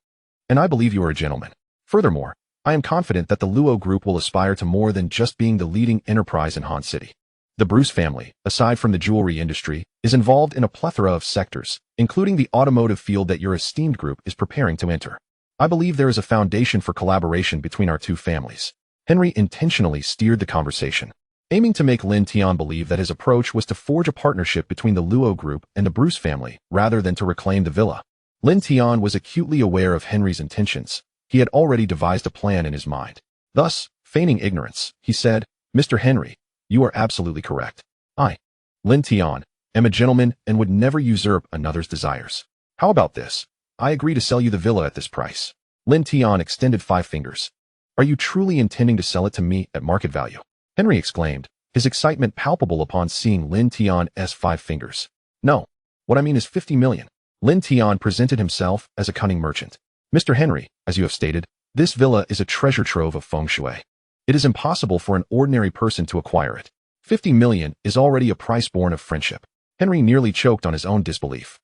and I believe you are a gentleman. Furthermore, I am confident that the Luo group will aspire to more than just being the leading enterprise in Han City. The Bruce family, aside from the jewelry industry, is involved in a plethora of sectors, including the automotive field that your esteemed group is preparing to enter. I believe there is a foundation for collaboration between our two families. Henry intentionally steered the conversation, aiming to make Lin Tian believe that his approach was to forge a partnership between the Luo group and the Bruce family, rather than to reclaim the villa. Lin Tian was acutely aware of Henry's intentions. He had already devised a plan in his mind. Thus, feigning ignorance, he said, Mr. Henry, you are absolutely correct. I, Lin Tian, am a gentleman and would never usurp another's desires. How about this? I agree to sell you the villa at this price. Lin Tian extended 5 fingers. Are you truly intending to sell it to me at market value? Henry exclaimed, his excitement palpable upon seeing Lin Tian's 5 fingers. No, what I mean is 50 million. Lin Tian presented himself as a cunning merchant. Mr. Henry, as you have stated, this villa is a treasure trove of feng shui. It is impossible for an ordinary person to acquire it. 50 million is already a price born of friendship. Henry nearly choked on his own disbelief.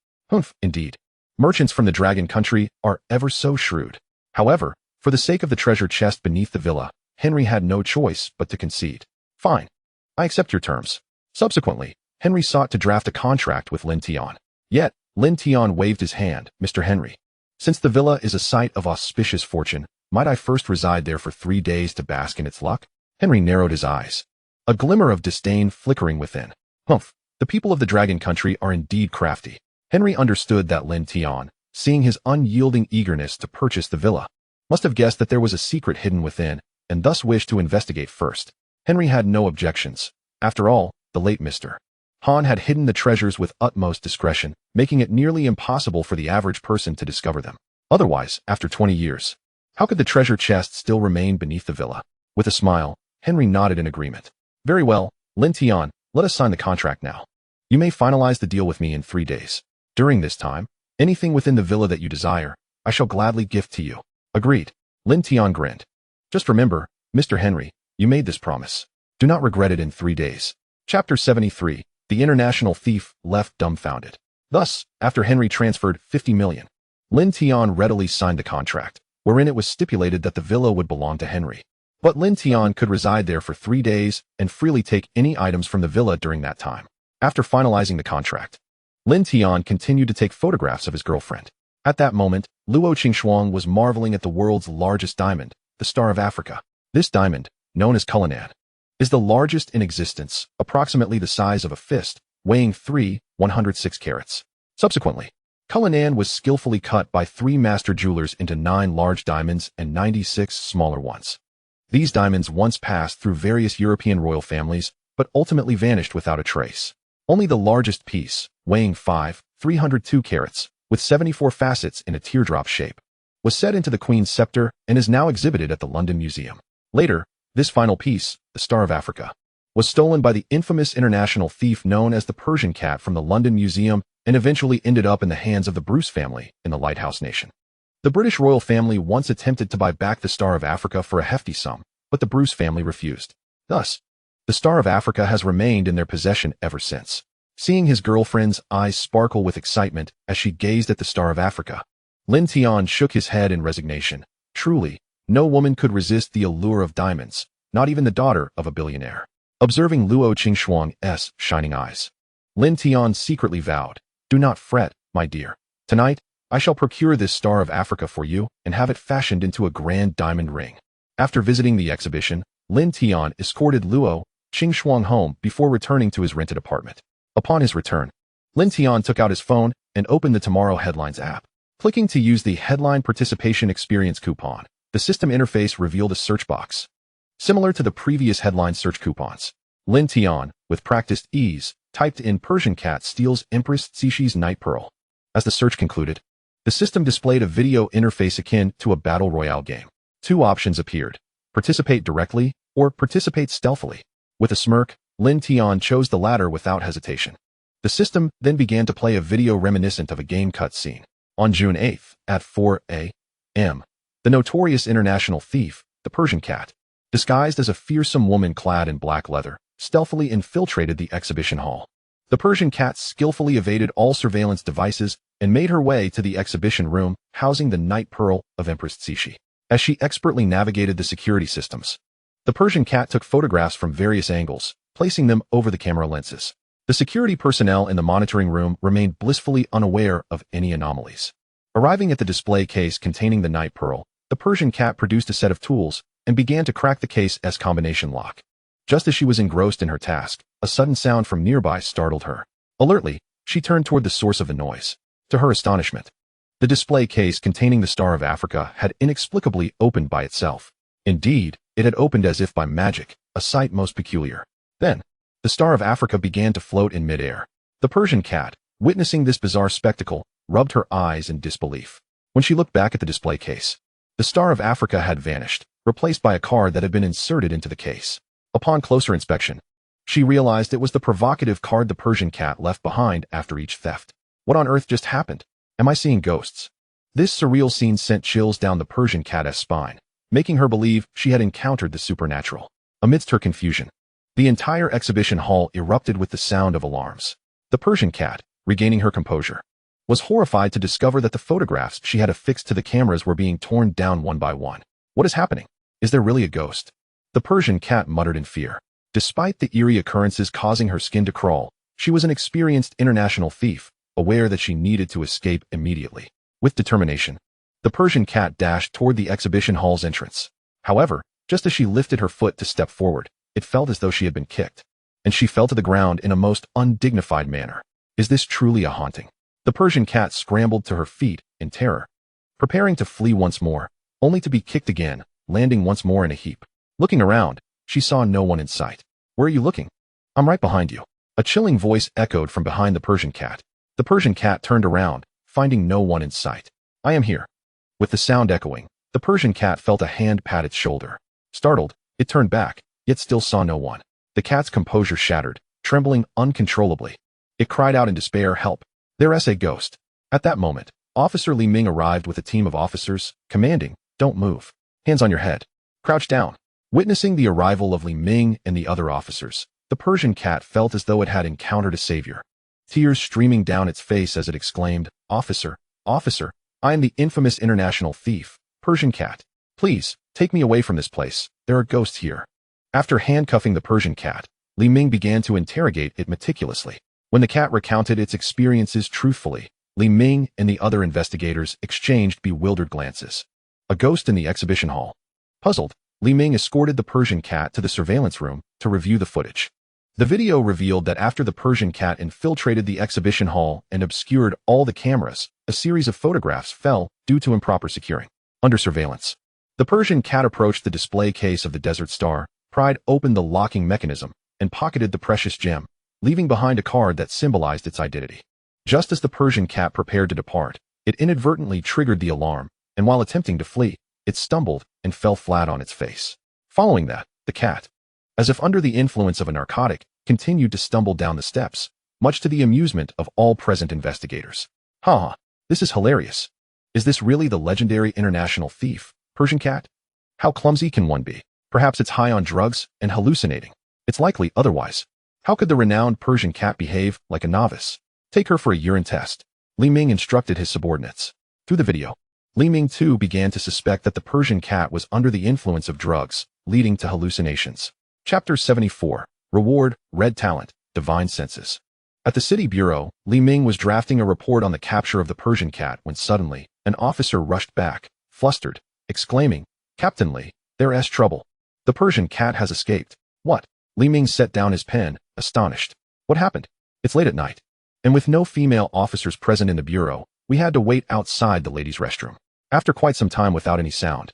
Indeed. Merchants from the Dragon Country are ever so shrewd. However, for the sake of the treasure chest beneath the villa, Henry had no choice but to concede. Fine. I accept your terms. Subsequently, Henry sought to draft a contract with Lin Tian. Yet, Lin Tian waved his hand. Mr. Henry, since the villa is a site of auspicious fortune, might I first reside there for 3 days to bask in its luck? Henry narrowed his eyes, a glimmer of disdain flickering within. The people of the Dragon Country are indeed crafty. Henry understood that Lin Tian, seeing his unyielding eagerness to purchase the villa, must have guessed that there was a secret hidden within, and thus wished to investigate first. Henry had no objections. After all, the late Mr. Han had hidden the treasures with utmost discretion, making it nearly impossible for the average person to discover them. Otherwise, after 20 years, how could the treasure chest still remain beneath the villa? With a smile, Henry nodded in agreement. Very well, Lin Tian, let us sign the contract now. You may finalize the deal with me in 3 days. During this time, anything within the villa that you desire, I shall gladly gift to you. Agreed. Lin Tian grinned. Just remember, Mr. Henry, you made this promise. Do not regret it in 3 days. Chapter 73. The international thief left dumbfounded. Thus, after Henry transferred 50 million, Lin Tian readily signed the contract, wherein it was stipulated that the villa would belong to Henry. But Lin Tian could reside there for 3 days and freely take any items from the villa during that time. After finalizing the contract, Lin Tian continued to take photographs of his girlfriend. At that moment, Luo Qingshuang was marveling at the world's largest diamond, the Star of Africa. This diamond, known as Cullinan, is the largest in existence, approximately the size of a fist, weighing 106 carats. Subsequently, Cullinan was skillfully cut by 3 master jewelers into 9 large diamonds and 96 smaller ones. These diamonds once passed through various European royal families, but ultimately vanished without a trace. Only the largest piece, weighing 302 carats, with 74 facets in a teardrop shape, was set into the Queen's scepter and is now exhibited at the London Museum. Later, this final piece, the Star of Africa, was stolen by the infamous international thief known as the Persian Cat from the London Museum and eventually ended up in the hands of the Bruce family in the Lighthouse Nation. The British royal family once attempted to buy back the Star of Africa for a hefty sum, but the Bruce family refused. Thus, the Star of Africa has remained in their possession ever since. Seeing his girlfriend's eyes sparkle with excitement as she gazed at the Star of Africa, Lin Tian shook his head in resignation. Truly, no woman could resist the allure of diamonds, not even the daughter of a billionaire. Observing Luo Qingshuang's shining eyes, Lin Tian secretly vowed, "Do not fret, my dear. Tonight, I shall procure this Star of Africa for you and have it fashioned into a grand diamond ring." After visiting the exhibition, Lin Tian escorted Luo Qingshuang home before returning to his rented apartment. Upon his return, Lin Tian took out his phone and opened the Tomorrow Headlines app. Clicking to use the Headline Participation Experience coupon, the system interface revealed a search box. Similar to the previous headline search coupons, Lin Tian, with practiced ease, typed in Persian Cat steals Empress Xixin's night pearl. As the search concluded, the system displayed a video interface akin to a battle royale game. 2 options appeared: participate directly or participate stealthily. With a smirk, Lin Tian chose the latter without hesitation. The system then began to play a video reminiscent of a game cutscene. On June 8th, at 4 a.m., the notorious international thief, the Persian Cat, disguised as a fearsome woman clad in black leather, stealthily infiltrated the exhibition hall. The Persian Cat skillfully evaded all surveillance devices and made her way to the exhibition room housing the night pearl of Empress Xixi. As she expertly navigated the security systems, the Persian Cat took photographs from various angles, placing them over the camera lenses. The security personnel in the monitoring room remained blissfully unaware of any anomalies. Arriving at the display case containing the night pearl, the Persian Cat produced a set of tools and began to crack the case's combination lock. Just as she was engrossed in her task, a sudden sound from nearby startled her. Alertly, she turned toward the source of the noise. To her astonishment, the display case containing the Star of Africa had inexplicably opened by itself. Indeed, it had opened as if by magic, a sight most peculiar. Then, the Star of Africa began to float in midair. The Persian Cat, witnessing this bizarre spectacle, rubbed her eyes in disbelief. When she looked back at the display case, the Star of Africa had vanished, replaced by a card that had been inserted into the case. Upon closer inspection, she realized it was the provocative card the Persian Cat left behind after each theft. What on earth just happened? Am I seeing ghosts? This surreal scene sent chills down the Persian Cat's spine, making her believe she had encountered the supernatural. Amidst her confusion, the entire exhibition hall erupted with the sound of alarms. The Persian Cat, regaining her composure, was horrified to discover that the photographs she had affixed to the cameras were being torn down one by one. What is happening? Is there really a ghost? The Persian Cat muttered in fear. Despite the eerie occurrences causing her skin to crawl, she was an experienced international thief, aware that she needed to escape immediately. With determination, the Persian Cat dashed toward the exhibition hall's entrance. However, just as she lifted her foot to step forward, it felt as though she had been kicked, and she fell to the ground in a most undignified manner. Is this truly a haunting? The Persian Cat scrambled to her feet in terror, preparing to flee once more, only to be kicked again, landing once more in a heap. Looking around, she saw no one in sight. Where are you looking? I'm right behind you. A chilling voice echoed from behind the Persian Cat. The Persian Cat turned around, finding no one in sight. I am here. With the sound echoing, the Persian Cat felt a hand pat its shoulder. Startled, it turned back, yet still saw no one. The cat's composure shattered, trembling uncontrollably. It cried out in despair, "Help! There's a ghost." At that moment, Officer Li Ming arrived with a team of officers, commanding, "Don't move. Hands on your head. Crouch down." Witnessing the arrival of Li Ming and the other officers, the Persian Cat felt as though it had encountered a savior. Tears streaming down its face as it exclaimed, "Officer, officer, I am the infamous international thief, Persian cat. Please, take me away from this place. There are ghosts here. After handcuffing the Persian cat, Li Ming began to interrogate it meticulously. When the cat recounted its experiences truthfully, Li Ming and the other investigators exchanged bewildered glances. A ghost in the exhibition hall. Puzzled, Li Ming escorted the Persian cat to the surveillance room to review the footage. The video revealed that after the Persian cat infiltrated the exhibition hall and obscured all the cameras, a series of photographs fell due to improper securing. Under surveillance, the Persian cat approached the display case of the Desert Star, pried open the locking mechanism, and pocketed the precious gem, leaving behind a card that symbolized its identity. Just as the Persian cat prepared to depart, it inadvertently triggered the alarm, and while attempting to flee, it stumbled and fell flat on its face. Following that, the cat, as if under the influence of a narcotic, continued to stumble down the steps, much to the amusement of all present investigators. Ha! This is hilarious. Is this really the legendary international thief, Persian cat? How clumsy can one be? Perhaps it's high on drugs and hallucinating. It's likely otherwise. How could the renowned Persian cat behave like a novice? Take her for a urine test. Li Ming instructed his subordinates. Through the video, Li Ming too began to suspect that the Persian cat was under the influence of drugs, leading to hallucinations. Chapter 74. Reward, Red Talent, Divine Senses. At the city bureau, Li Ming was drafting a report on the capture of the Persian cat when suddenly, an officer rushed back, flustered, exclaiming, "Captain Li, there's trouble. The Persian cat has escaped." What? Li Ming set down his pen, astonished. What happened? It's late at night. And with no female officers present in the bureau, we had to wait outside the ladies' restroom. After quite some time without any sound,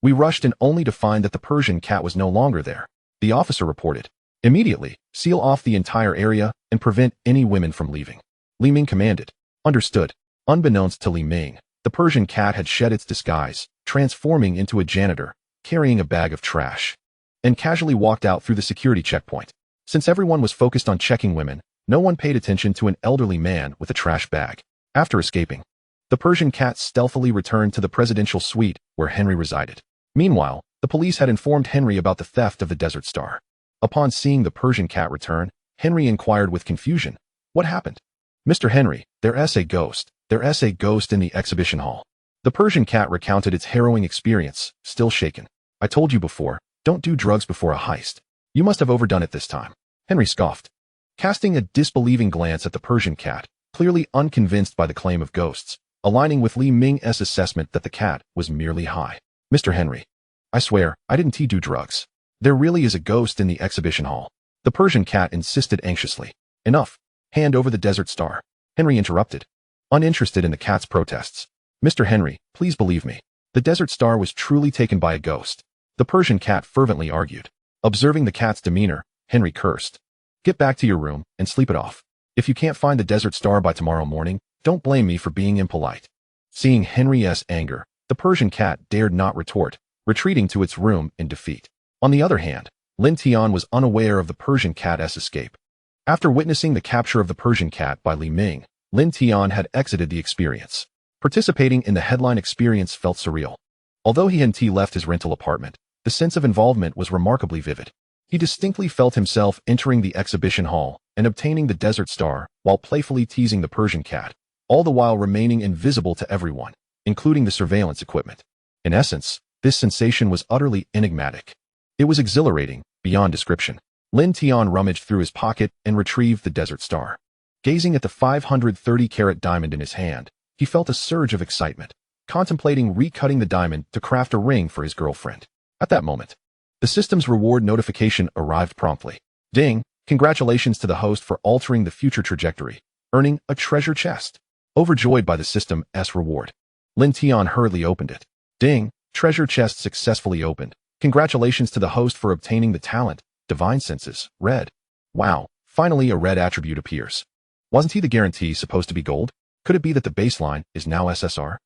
we rushed in only to find that the Persian cat was no longer there. The officer reported. Immediately, seal off the entire area and prevent any women from leaving. Li Ming commanded. Understood. Unbeknownst to Li Ming, the Persian cat had shed its disguise, transforming into a janitor, carrying a bag of trash, and casually walked out through the security checkpoint. Since everyone was focused on checking women, no one paid attention to an elderly man with a trash bag. After escaping, the Persian cat stealthily returned to the presidential suite where Henry resided. Meanwhile, the police had informed Henry about the theft of the Desert Star. Upon seeing the Persian cat return, Henry inquired with confusion, "What happened?" "Mr. Henry, there's a ghost. There's a ghost in the exhibition hall." The Persian cat recounted its harrowing experience, still shaken. "I told you before, don't do drugs before a heist. You must have overdone it this time." Henry scoffed. Casting a disbelieving glance at the Persian cat, clearly unconvinced by the claim of ghosts, aligning with Li Ming's assessment that the cat was merely high. "Mr. Henry, I swear, I didn't do drugs. There really is a ghost in the exhibition hall." The Persian cat insisted anxiously. "Enough. Hand over the Desert Star." Henry interrupted, uninterested in the cat's protests. "Mr. Henry, please believe me. The Desert Star was truly taken by a ghost." The Persian cat fervently argued. Observing the cat's demeanor, Henry cursed. "Get back to your room and sleep it off. If you can't find the Desert Star by tomorrow morning, don't blame me for being impolite." Seeing Henry's anger, the Persian cat dared not retort, retreating to its room in defeat. On the other hand, Lin Tian was unaware of the Persian cat's escape. After witnessing the capture of the Persian cat by Li Ming, Lin Tian had exited the experience. Participating in the headline experience felt surreal. Although he hadn't left his rental apartment, the sense of involvement was remarkably vivid. He distinctly felt himself entering the exhibition hall and obtaining the Desert Star while playfully teasing the Persian cat, all the while remaining invisible to everyone, including the surveillance equipment. In essence, this sensation was utterly enigmatic. It was exhilarating, beyond description. Lin Tian rummaged through his pocket and retrieved the Desert Star. Gazing at the 530-carat diamond in his hand, he felt a surge of excitement, contemplating recutting the diamond to craft a ring for his girlfriend. At that moment, the system's reward notification arrived promptly. Ding! Congratulations to the host for altering the future trajectory, earning a treasure chest. Overjoyed by the system's reward, Lin Tian hurriedly opened it. Ding! Treasure chest successfully opened. Congratulations to the host for obtaining the talent, Divine Senses, Red. Wow, finally a red attribute appears. Wasn't he the guarantee supposed to be gold? Could it be that the baseline is now SSR?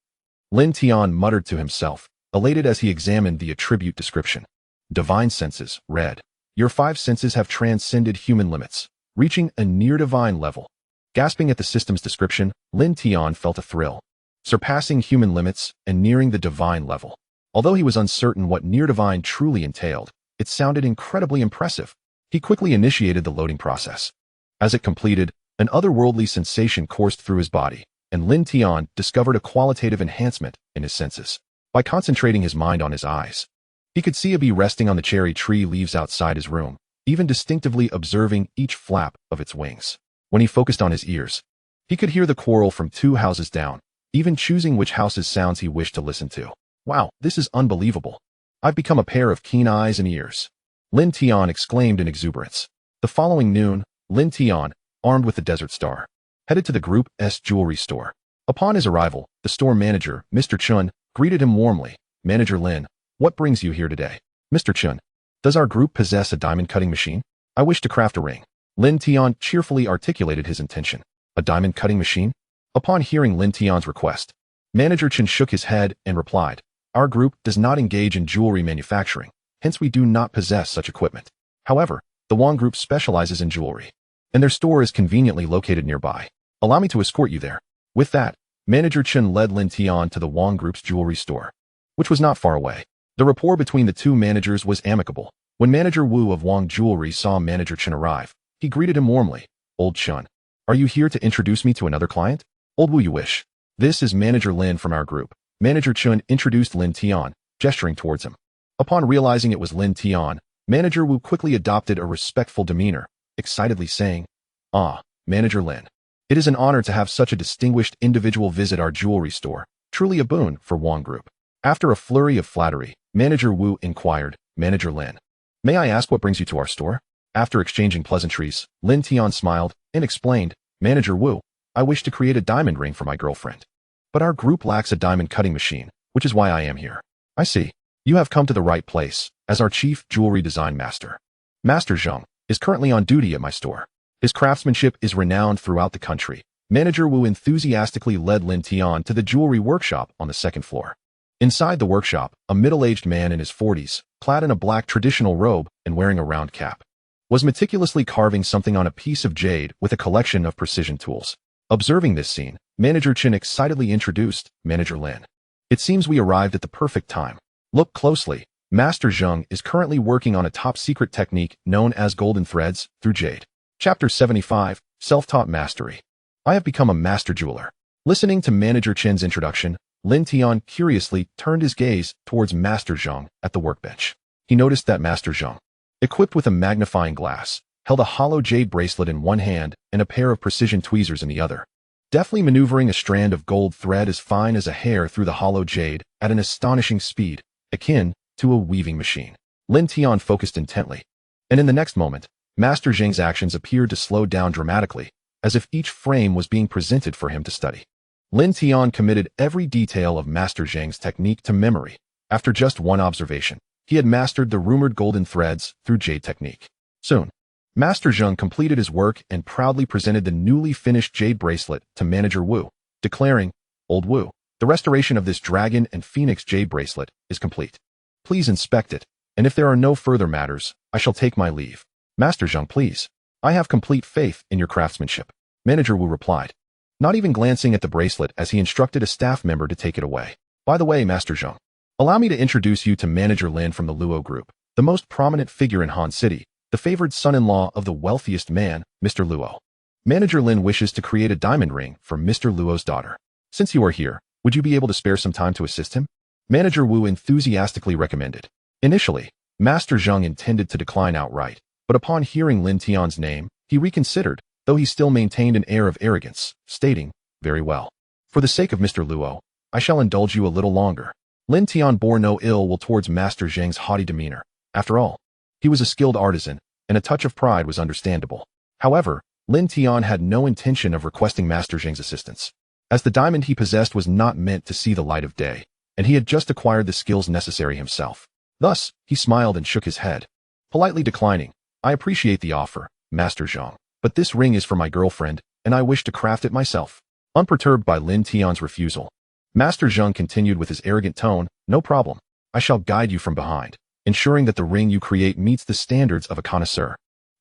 Lin Tian muttered to himself, elated as he examined the attribute description. Divine Senses, Red. Your 5 senses have transcended human limits, reaching a near-divine level. Gasping at the system's description, Lin Tian felt a thrill. Surpassing human limits and nearing the divine level. Although he was uncertain what near-divine truly entailed, it sounded incredibly impressive. He quickly initiated the loading process. As it completed, an otherworldly sensation coursed through his body, and Lin Tian discovered a qualitative enhancement in his senses. By concentrating his mind on his eyes, he could see a bee resting on the cherry tree leaves outside his room, even distinctively observing each flap of its wings. When he focused on his ears, he could hear the quarrel from 2 houses down, even choosing which house's sounds he wished to listen to. Wow, this is unbelievable. I've become a pair of keen eyes and ears, Lin Tian exclaimed in exuberance. The following noon, Lin Tian, armed with the Desert Star, headed to the Group's jewelry store. Upon his arrival, the store manager, Mr. Chun, greeted him warmly. Manager Lin, what brings you here today? Mr. Chun, does our group possess a diamond cutting machine? I wish to craft a ring. Lin Tian cheerfully articulated his intention. A diamond cutting machine? Upon hearing Lin Tian's request, Manager Chen shook his head and replied, our group does not engage in jewelry manufacturing, hence we do not possess such equipment. However, the Wang Group specializes in jewelry, and their store is conveniently located nearby. Allow me to escort you there. With that, Manager Chen led Lin Tian to the Wang Group's jewelry store, which was not far away. The rapport between the 2 managers was amicable. When Manager Wu of Wang Jewelry saw Manager Chen arrive, he greeted him warmly. Old Chen, are you here to introduce me to another client? Old Wu, you wish. This is Manager Lin from our group. Manager Chen introduced Lin Tian, gesturing towards him. Upon realizing it was Lin Tian, Manager Wu quickly adopted a respectful demeanor, excitedly saying, Ah, Manager Lin. It is an honor to have such a distinguished individual visit our jewelry store, truly a boon for Wang Group. After a flurry of flattery, Manager Wu inquired, Manager Lin, may I ask what brings you to our store? After exchanging pleasantries, Lin Tian smiled and explained, Manager Wu, I wish to create a diamond ring for my girlfriend. But our group lacks a diamond cutting machine, which is why I am here. I see. You have come to the right place, as our chief jewelry design master. Master Zheng is currently on duty at my store. His craftsmanship is renowned throughout the country. Manager Wu enthusiastically led Lin Tian to the jewelry workshop on the 2nd floor. Inside the workshop, a middle-aged man in his 40s, clad in a black traditional robe and wearing a round cap, was meticulously carving something on a piece of jade with a collection of precision tools. Observing this scene, Manager Chen excitedly introduced Manager Lin. It seems we arrived at the perfect time. Look closely. Master Zheng is currently working on a top-secret technique known as golden threads through jade. Chapter 75, Self-Taught Mastery. I have become a master jeweler. Listening to Manager Chen's introduction, Lin Tian curiously turned his gaze towards Master Zheng at the workbench. He noticed that Master Zheng, equipped with a magnifying glass, held a hollow jade bracelet in one hand and a pair of precision tweezers in the other, deftly maneuvering a strand of gold thread as fine as a hair through the hollow jade at an astonishing speed, akin to a weaving machine. Lin Tian focused intently, and in the next moment, Master Zheng's actions appeared to slow down dramatically, as if each frame was being presented for him to study. Lin Tian committed every detail of Master Zheng's technique to memory. After just one observation, he had mastered the rumored golden threads through jade technique. Soon, Master Zheng completed his work and proudly presented the newly finished jade bracelet to Manager Wu, declaring, Old Wu, the restoration of this dragon and phoenix jade bracelet is complete. Please inspect it, and if there are no further matters, I shall take my leave. Master Zheng, please. I have complete faith in your craftsmanship. Manager Wu replied, not even glancing at the bracelet as he instructed a staff member to take it away. By the way, Master Zheng, allow me to introduce you to Manager Lin from the Luo Group, the most prominent figure in Han City, the favored son-in-law of the wealthiest man, Mr. Luo. Manager Lin wishes to create a diamond ring for Mr. Luo's daughter. Since you are here, would you be able to spare some time to assist him? Manager Wu enthusiastically recommended. Initially, Master Zheng intended to decline outright, but upon hearing Lin Tian's name, he reconsidered, though he still maintained an air of arrogance, stating, very well. For the sake of Mr. Luo, I shall indulge you a little longer. Lin Tian bore no ill will towards Master Zheng's haughty demeanor. After all, he was a skilled artisan, and a touch of pride was understandable. However, Lin Tian had no intention of requesting Master Zheng's assistance, as the diamond he possessed was not meant to see the light of day, and he had just acquired the skills necessary himself. Thus, he smiled and shook his head, politely declining, I appreciate the offer, Master Zheng, but this ring is for my girlfriend, and I wish to craft it myself. Unperturbed by Lin Tian's refusal, Master Zheng continued with his arrogant tone, no problem. I shall guide you from behind, ensuring that the ring you create meets the standards of a connoisseur.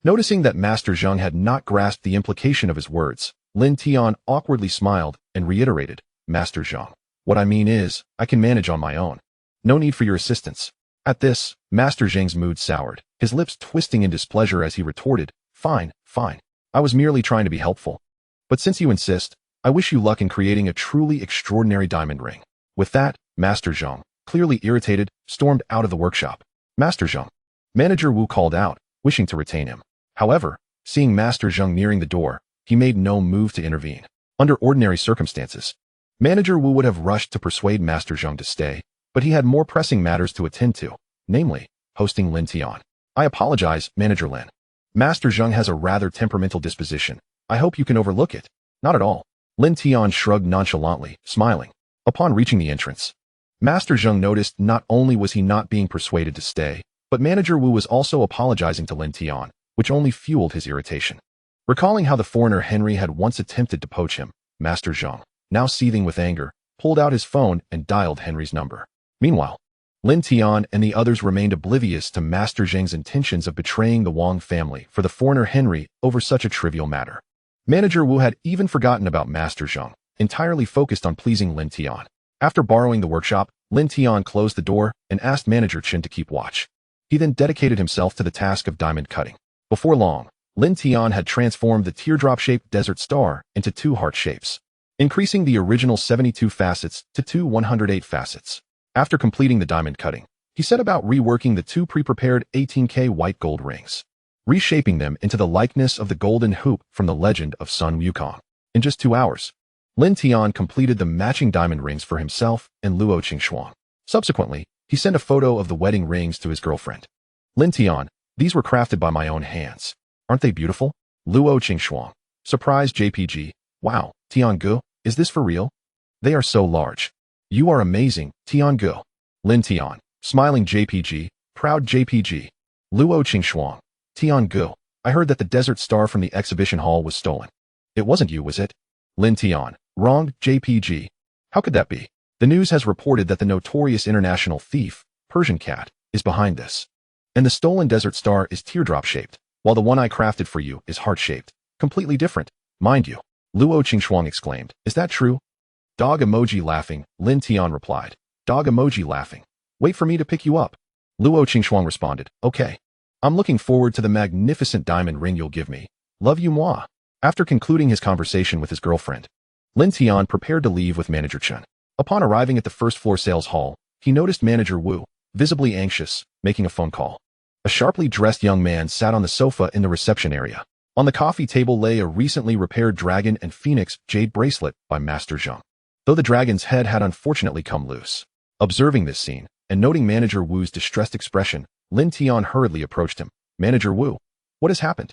Noticing that Master Zheng had not grasped the implication of his words, Lin Tian awkwardly smiled and reiterated, Master Zheng, what I mean is, I can manage on my own. No need for your assistance. At this, Master Zheng's mood soured, his lips twisting in displeasure as he retorted, fine, fine. I was merely trying to be helpful. But since you insist, I wish you luck in creating a truly extraordinary diamond ring. With that, Master Zhang, clearly irritated, stormed out of the workshop. Master Zhang. Manager Wu called out, wishing to retain him. However, seeing Master Zhang nearing the door, he made no move to intervene. Under ordinary circumstances, Manager Wu would have rushed to persuade Master Zhang to stay, but he had more pressing matters to attend to, namely, hosting Lin Tian. I apologize, Manager Lin. Master Zhang has a rather temperamental disposition. I hope you can overlook it. Not at all. Lin Tian shrugged nonchalantly, smiling. Upon reaching the entrance, Master Zhang noticed not only was he not being persuaded to stay, but Manager Wu was also apologizing to Lin Tian, which only fueled his irritation. Recalling how the foreigner Henry had once attempted to poach him, Master Zhang, now seething with anger, pulled out his phone and dialed Henry's number. Meanwhile, Lin Tian and the others remained oblivious to Master Zhang's intentions of betraying the Wang family for the foreigner Henry over such a trivial matter. Manager Wu had even forgotten about Master Zhang, entirely focused on pleasing Lin Tian. After borrowing the workshop, Lin Tian closed the door and asked Manager Chen to keep watch. He then dedicated himself to the task of diamond cutting. Before long, Lin Tian had transformed the teardrop-shaped desert star into 2 heart shapes, increasing the original 72 facets to 2 108 facets. After completing the diamond cutting, he set about reworking the 2 pre-prepared 18K white gold rings, reshaping them into the likeness of the golden hoop from the legend of Sun Wukong. In just 2 hours, Lin Tian completed the matching diamond rings for himself and Luo Qingxuang. Subsequently, he sent a photo of the wedding rings to his girlfriend. Lin Tian, these were crafted by my own hands. Aren't they beautiful? Luo Qingxuang. Surprised JPG. Wow, Tiangu, is this for real? They are so large. You are amazing, Tiangu. Lin Tian. Smiling JPG. Proud JPG. Luo Qingxuang. Tiangu. I heard that the desert star from the exhibition hall was stolen. It wasn't you, was it? Lin Tian. Wrong, JPG. How could that be? The news has reported that the notorious international thief, Persian Cat, is behind this. And the stolen desert star is teardrop-shaped, while the one I crafted for you is heart-shaped. Completely different, mind you. Luo Qingxuang exclaimed. Is that true? Dog emoji laughing, Lin Tian replied. Dog emoji laughing. Wait for me to pick you up. Luo Qingxuang responded. Okay. I'm looking forward to the magnificent diamond ring you'll give me. Love you, moi. After concluding his conversation with his girlfriend, Lin Tian prepared to leave with Manager Chen. Upon arriving at the first-floor sales hall, he noticed Manager Wu, visibly anxious, making a phone call. A sharply dressed young man sat on the sofa in the reception area. On the coffee table lay a recently repaired dragon and phoenix jade bracelet by Master Zhang, though the dragon's head had unfortunately come loose. Observing this scene, and noting Manager Wu's distressed expression, Lin Tian hurriedly approached him. Manager Wu, what has happened?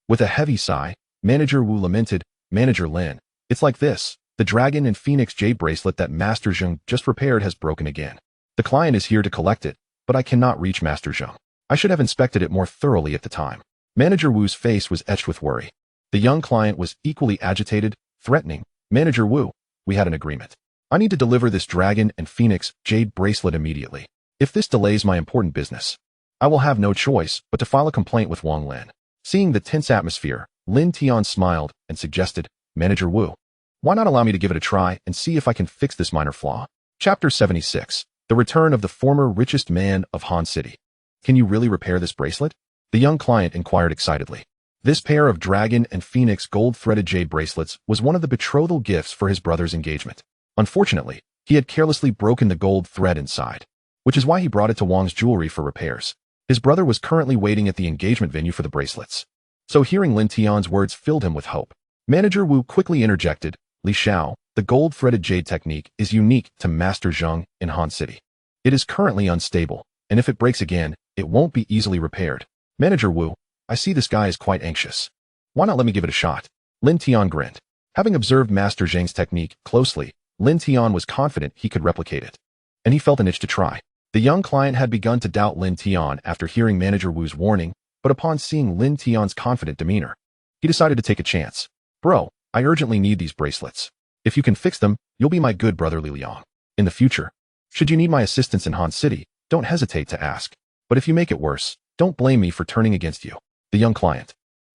With a heavy sigh, Manager Wu lamented, Manager Lin, it's like this. The dragon and phoenix jade bracelet that Master Zhang just repaired has broken again. The client is here to collect it, but I cannot reach Master Zhang. I should have inspected it more thoroughly at the time. Manager Wu's face was etched with worry. The young client was equally agitated, threatening. Manager Wu, we had an agreement. I need to deliver this dragon and phoenix jade bracelet immediately. If this delays my important business, I will have no choice but to file a complaint with Wang Lin. Seeing the tense atmosphere, Lin Tian smiled and suggested, Manager Wu, why not allow me to give it a try and see if I can fix this minor flaw? Chapter 76. The return of the former richest man of Han City. Can you really repair this bracelet? The young client inquired excitedly. This pair of dragon and phoenix gold-threaded jade bracelets was one of the betrothal gifts for his brother's engagement. Unfortunately, he had carelessly broken the gold thread inside, which is why he brought it to Wang's jewelry for repairs. His brother was currently waiting at the engagement venue for the bracelets. So hearing Lin Tian's words filled him with hope. Manager Wu quickly interjected, Li Xiao, the gold-threaded jade technique is unique to Master Zhang in Han City. It is currently unstable, and if it breaks again, it won't be easily repaired. Manager Wu, I see this guy is quite anxious. Why not let me give it a shot? Lin Tian grinned. Having observed Master Zhang's technique closely, Lin Tian was confident he could replicate it, and he felt an itch to try. The young client had begun to doubt Lin Tian after hearing Manager Wu's warning, but upon seeing Lin Tian's confident demeanor, he decided to take a chance. Bro, I urgently need these bracelets. If you can fix them, you'll be my good brother Li Liang. In the future, should you need my assistance in Han City, don't hesitate to ask. But if you make it worse, don't blame me for turning against you. The young client,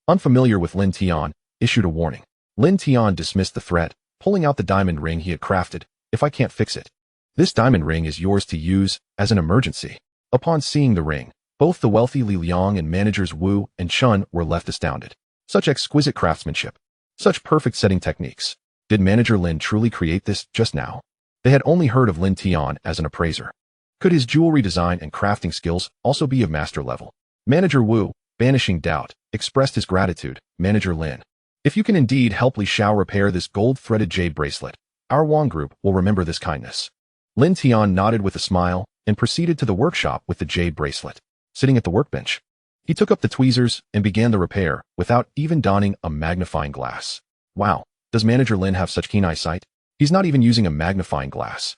unfamiliar with Lin Tian, issued a warning. Lin Tian dismissed the threat, pulling out the diamond ring he had crafted. If I can't fix it, this diamond ring is yours to use as an emergency. Upon seeing the ring, both the wealthy Li Liang and managers Wu and Chun were left astounded. Such exquisite craftsmanship. Such perfect setting techniques. Did manager Lin truly create this just now? They had only heard of Lin Tian as an appraiser. Could his jewelry design and crafting skills also be of master level? Manager Wu, banishing doubt, expressed his gratitude. Manager Lin, if you can indeed help Li Xiao repair this gold-threaded jade bracelet, our Wang group will remember this kindness. Lin Tian nodded with a smile and proceeded to the workshop with the jade bracelet. Sitting at the workbench, he took up the tweezers and began the repair without even donning a magnifying glass. Wow, does Manager Lin have such keen eyesight? He's not even using a magnifying glass.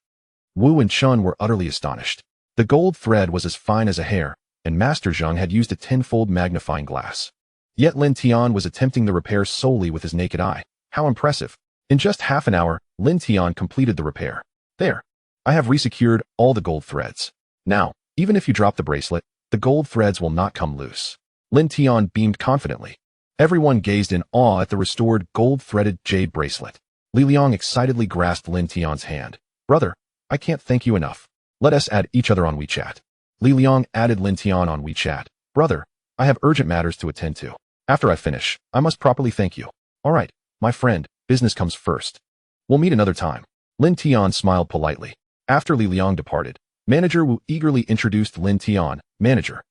Wu and Chun were utterly astonished. The gold thread was as fine as a hair, and Master Zheng had used a tenfold magnifying glass. Yet Lin Tian was attempting the repair solely with his naked eye. How impressive. In just half an hour, Lin Tian completed the repair. There. I have resecured all the gold threads. Now, even if you drop the bracelet, the gold threads will not come loose. Lin Tian beamed confidently. Everyone gazed in awe at the restored gold-threaded jade bracelet. Li Liang excitedly grasped Lin Tian's hand. Brother, I can't thank you enough. Let us add each other on WeChat. Li Liang added Lin Tian on WeChat. Brother, I have urgent matters to attend to. After I finish, I must properly thank you. All right, my friend, business comes first. We'll meet another time. Lin Tian smiled politely. After Li Liang departed, Manager Wu eagerly introduced Lin Tian. Manager,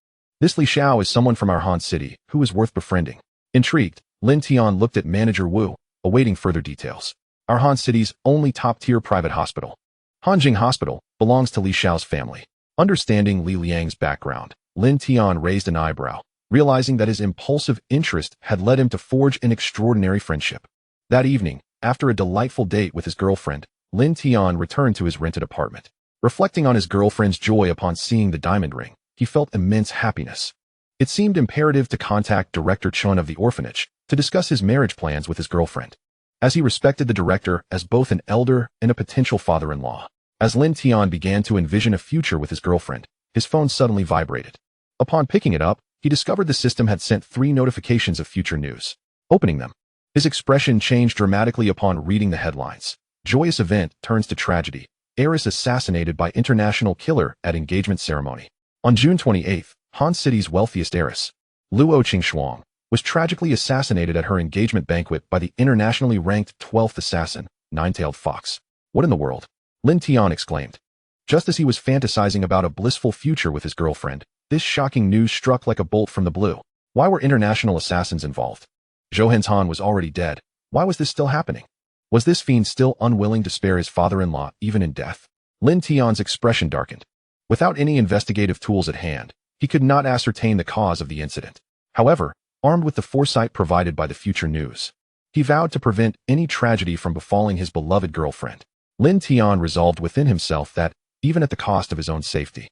this Li Xiao is someone from our Han city who is worth befriending. Intrigued, Lin Tian looked at Manager Wu, awaiting further details. Our Han city's only top-tier private hospital, Hanjing Hospital, belongs to Li Xiao's family. Understanding Li Liang's background, Lin Tian raised an eyebrow, realizing that his impulsive interest had led him to forge an extraordinary friendship. That evening, after a delightful date with his girlfriend, Lin Tian returned to his rented apartment. Reflecting on his girlfriend's joy upon seeing the diamond ring, he felt immense happiness. It seemed imperative to contact Director Chun of the orphanage to discuss his marriage plans with his girlfriend, as he respected the director as both an elder and a potential father-in-law. As Lin Tian began to envision a future with his girlfriend, his phone suddenly vibrated. Upon picking it up, he discovered the system had sent 3 notifications of future news. Opening them, his expression changed dramatically upon reading the headlines. Joyous event turns to tragedy. Heiress assassinated by international killer at engagement ceremony. On June 28th, Han City's wealthiest heiress, Luo Qingxuang, was tragically assassinated at her engagement banquet by the internationally ranked 12th assassin, Nine-Tailed Fox. What in the world? Lin Tian exclaimed. Just as he was fantasizing about a blissful future with his girlfriend, this shocking news struck like a bolt from the blue. Why were international assassins involved? Zhou Henshan was already dead. Why was this still happening? Was this fiend still unwilling to spare his father-in-law even in death? Lin Tian's expression darkened. Without any investigative tools at hand, he could not ascertain the cause of the incident. However, armed with the foresight provided by the future news, he vowed to prevent any tragedy from befalling his beloved girlfriend. Lin Tian resolved within himself that, even at the cost of his own safety,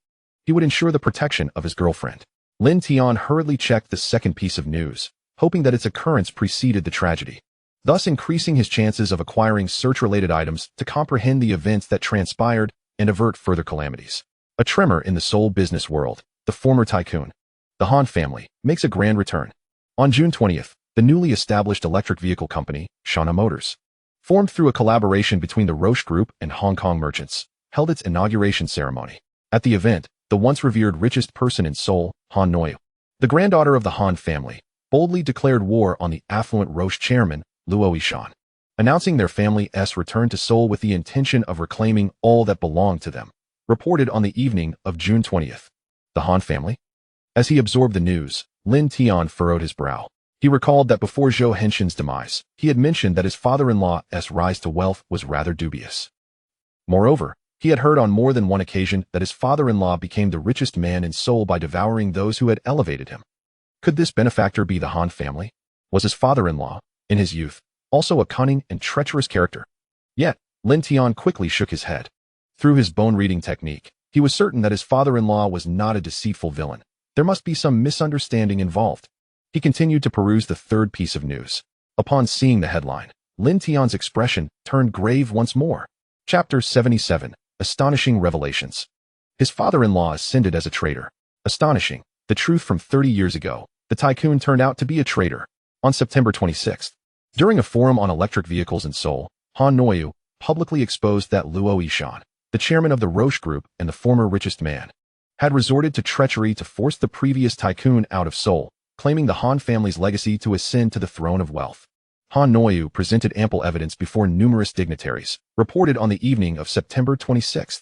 he would ensure the protection of his girlfriend. Lin Tian hurriedly checked the second piece of news, hoping that its occurrence preceded the tragedy, thus increasing his chances of acquiring search-related items to comprehend the events that transpired and avert further calamities. A tremor in the Seoul business world. The former tycoon, the Han family, makes a grand return. On June 20th, the newly established electric vehicle company, Shana Motors, formed through a collaboration between the Roche Group and Hong Kong merchants, held its inauguration ceremony. At the event, the once revered richest person in Seoul, Han Noyu, the granddaughter of the Han family, boldly declared war on the affluent Roche chairman, Luo Yishan, announcing their family's return to Seoul with the intention of reclaiming all that belonged to them. Reported on the evening of June 20th. The Han family? As he absorbed the news, Lin Tian furrowed his brow. He recalled that before Zhou Henshan's demise, he had mentioned that his father-in-law's rise to wealth was rather dubious. Moreover, he had heard on more than one occasion that his father-in-law became the richest man in Seoul by devouring those who had elevated him. Could this benefactor be the Han family? Was his father-in-law, in his youth, also a cunning and treacherous character? Yet, Lin Tian quickly shook his head. Through his bone-reading technique, he was certain that his father-in-law was not a deceitful villain. There must be some misunderstanding involved. He continued to peruse the third piece of news. Upon seeing the headline, Lin Tian's expression turned grave once more. Chapter 77. Astonishing Revelations. His father-in-law ascended as a traitor. Astonishing. The truth from 30 years ago. The tycoon turned out to be a traitor. On September 26th, during a forum on electric vehicles in Seoul, Han Noyu publicly exposed that Luo Yishan, the chairman of the Roche Group and the former richest man, had resorted to treachery to force the previous tycoon out of Seoul, claiming the Han family's legacy to ascend to the throne of wealth. Han Noyu presented ample evidence before numerous dignitaries, reported on the evening of September 26th.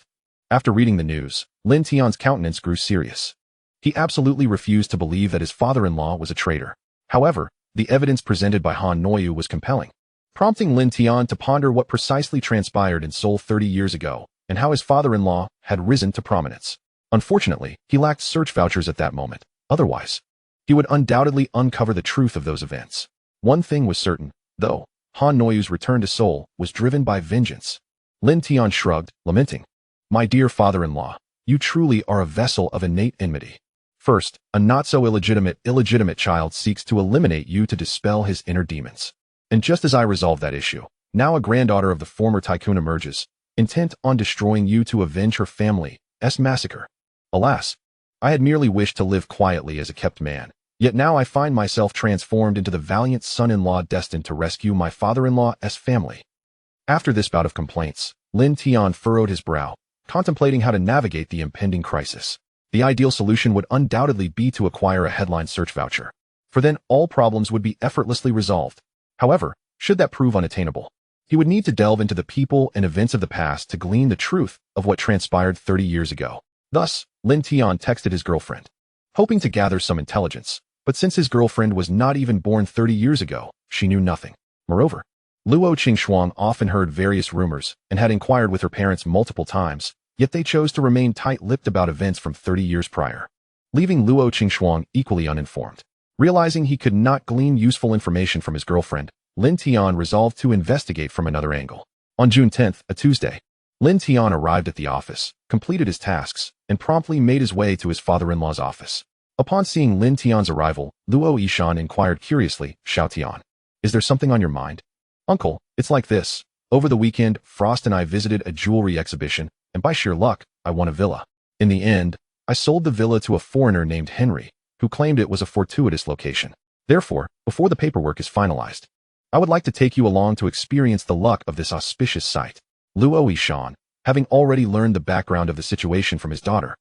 After reading the news, Lin Tian's countenance grew serious. He absolutely refused to believe that his father-in-law was a traitor. However, the evidence presented by Han Noyu was compelling, prompting Lin Tian to ponder what precisely transpired in Seoul 30 years ago and how his father-in-law had risen to prominence. Unfortunately, he lacked search vouchers at that moment. Otherwise, he would undoubtedly uncover the truth of those events. One thing was certain, though: Han Noyu's return to Seoul was driven by vengeance. Lin Tian shrugged, lamenting, "My dear father-in-law, you truly are a vessel of innate enmity. First, a not-so-illegitimate child seeks to eliminate you to dispel his inner demons. And just as I resolved that issue, now a granddaughter of the former tycoon emerges, intent on destroying you to avenge her family's massacre. Alas, I had merely wished to live quietly as a kept man, yet now I find myself transformed into the valiant son-in-law destined to rescue my father-in-law's family." After this bout of complaints, Lin Tian furrowed his brow, contemplating how to navigate the impending crisis. The ideal solution would undoubtedly be to acquire a headline search voucher, for then all problems would be effortlessly resolved. However, should that prove unattainable, he would need to delve into the people and events of the past to glean the truth of what transpired 30 years ago. Thus, Lin Tian texted his girlfriend, hoping to gather some intelligence, but since his girlfriend was not even born 30 years ago, she knew nothing. Moreover, Luo Qingxuang often heard various rumors and had inquired with her parents multiple times, yet they chose to remain tight-lipped about events from 30 years prior, leaving Luo Qingxuang equally uninformed. Realizing he could not glean useful information from his girlfriend, Lin Tian resolved to investigate from another angle. On June 10th, a Tuesday, Lin Tian arrived at the office, completed his tasks, and promptly made his way to his father-in-law's office. Upon seeing Lin Tian's arrival, Luo Yishan inquired curiously, "Xiao Tian, is there something on your mind?" "Uncle, it's like this. Over the weekend, Frost and I visited a jewelry exhibition, and by sheer luck, I won a villa. In the end, I sold the villa to a foreigner named Henry, who claimed it was a fortuitous location. Therefore, before the paperwork is finalized, I would like to take you along to experience the luck of this auspicious site." Luo Yishan, having already learned the background of the situation from his daughter,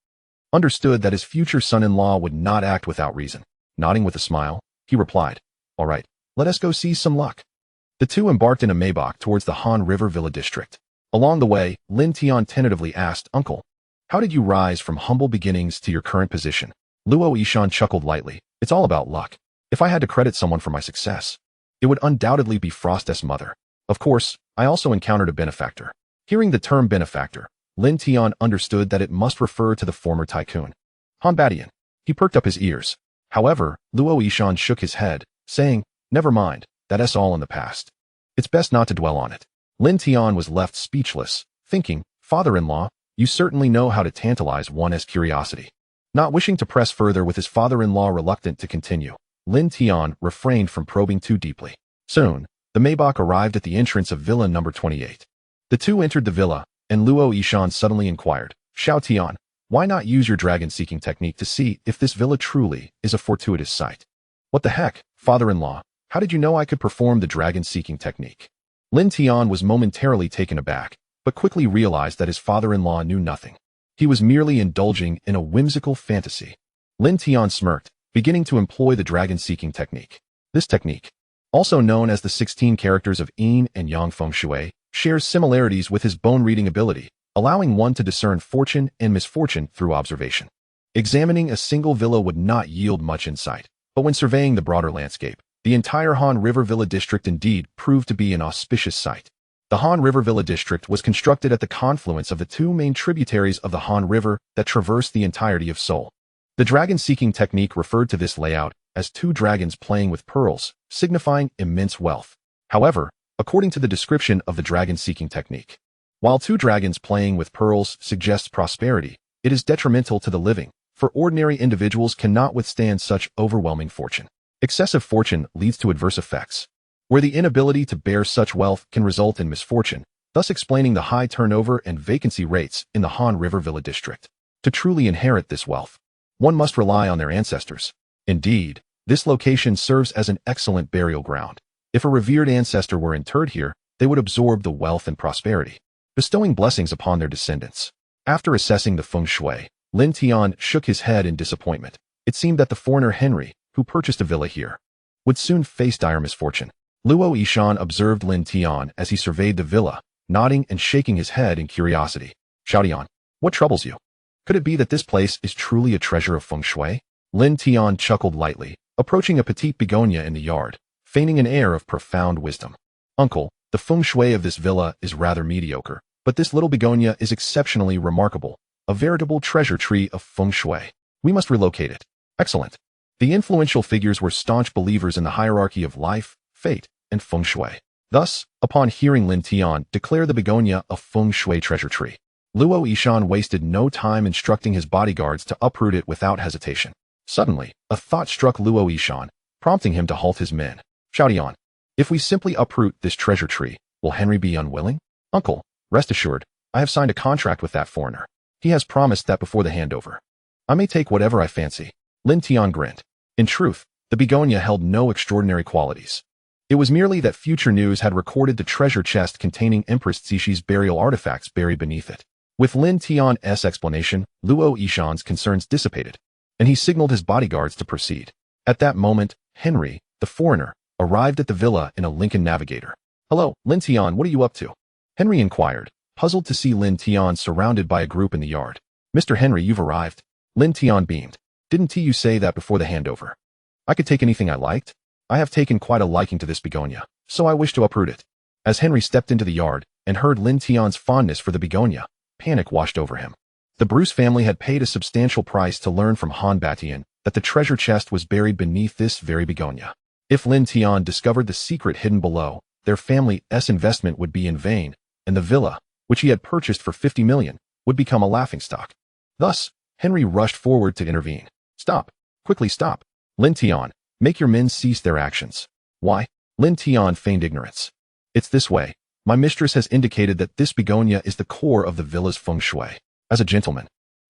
understood that his future son-in-law would not act without reason. Nodding with a smile, he replied, "All right, let us go see some luck." The two embarked in a Maybach towards the Han River Villa district. Along the way, Lin Tian tentatively asked, "Uncle, how did you rise from humble beginnings to your current position?" Luo Yishan chuckled lightly, "It's all about luck. If I had to credit someone for my success, it would undoubtedly be Frost's mother. Of course, I also encountered a benefactor." Hearing the term benefactor, Lin Tian understood that it must refer to the former tycoon, Han Badian. He perked up his ears. However, Luo Yishan shook his head, saying, "Never mind, that's all in the past. It's best not to dwell on it." Lin Tian was left speechless, thinking, "Father-in-law, you certainly know how to tantalize one's curiosity." Not wishing to press further with his father-in-law reluctant to continue, Lin Tian refrained from probing too deeply. Soon, the Maybach arrived at the entrance of Villa number 28. The two entered the villa, and Luo Yishan suddenly inquired, "Xiao Tian, why not use your dragon-seeking technique to see if this villa truly is a fortuitous site?" "What the heck, father-in-law, how did you know I could perform the dragon-seeking technique?" Lin Tian was momentarily taken aback, but quickly realized that his father-in-law knew nothing. He was merely indulging in a whimsical fantasy. Lin Tian smirked, beginning to employ the dragon-seeking technique. This technique, also known as the 16 characters of Yin and Yang Feng Shui, shares similarities with his bone-reading ability, allowing one to discern fortune and misfortune through observation. Examining a single villa would not yield much insight, but when surveying the broader landscape, the entire Han River Villa district indeed proved to be an auspicious site. The Han River Villa district was constructed at the confluence of the two main tributaries of the Han River that traverse the entirety of Seoul. The dragon-seeking technique referred to this layout as two dragons playing with pearls, signifying immense wealth. However, according to the description of the dragon-seeking technique, while two dragons playing with pearls suggests prosperity, it is detrimental to the living, for ordinary individuals cannot withstand such overwhelming fortune. Excessive fortune leads to adverse effects, where the inability to bear such wealth can result in misfortune, thus explaining the high turnover and vacancy rates in the Han River Villa district. To truly inherit this wealth, one must rely on their ancestors. Indeed, this location serves as an excellent burial ground. If a revered ancestor were interred here, they would absorb the wealth and prosperity, bestowing blessings upon their descendants. After assessing the feng shui, Lin Tian shook his head in disappointment. It seemed that the foreigner Henry, who purchased a villa here, would soon face dire misfortune. Luo Yishan observed Lin Tian as he surveyed the villa, nodding and shaking his head in curiosity. Xiaodian, what troubles you? Could it be that this place is truly a treasure of feng shui? Lin Tian chuckled lightly, approaching a petite begonia in the yard, feigning an air of profound wisdom. Uncle, the feng shui of this villa is rather mediocre, but this little begonia is exceptionally remarkable, a veritable treasure tree of feng shui. We must relocate it. Excellent. The influential figures were staunch believers in the hierarchy of life, fate, and feng shui. Thus, upon hearing Lin Tian declare the begonia a feng shui treasure tree, Luo Yishan wasted no time instructing his bodyguards to uproot it without hesitation. Suddenly, a thought struck Luo Yishan, prompting him to halt his men. Xiaodian, if we simply uproot this treasure tree, will Henry be unwilling? Uncle, rest assured, I have signed a contract with that foreigner. He has promised that before the handover, I may take whatever I fancy. Lin Tian grinned. In truth, the begonia held no extraordinary qualities. It was merely that future news had recorded the treasure chest containing Empress Cixi's burial artifacts buried beneath it. With Lin Tian's explanation, Luo Yishan's concerns dissipated, and he signaled his bodyguards to proceed. At that moment, Henry, the foreigner, arrived at the villa in a Lincoln Navigator. Hello, Lin Tian, what are you up to? Henry inquired, puzzled to see Lin Tian surrounded by a group in the yard. Mr. Henry, you've arrived. Lin Tian beamed. Didn't you say that before the handover? I could take anything I liked? I have taken quite a liking to this begonia, so I wish to uproot it. As Henry stepped into the yard and heard Lin Tian's fondness for the begonia, panic washed over him. The Bruce family had paid a substantial price to learn from Han Batian that the treasure chest was buried beneath this very begonia. If Lin Tian discovered the secret hidden below, their family's investment would be in vain, and the villa, which he had purchased for 50 million, would become a laughingstock. Thus, Henry rushed forward to intervene. Stop. Quickly stop. Lin Tian, make your men cease their actions. Why? Lin Tian feigned ignorance. It's this way. My mistress has indicated that this begonia is the core of the villa's feng shui. As a gentleman,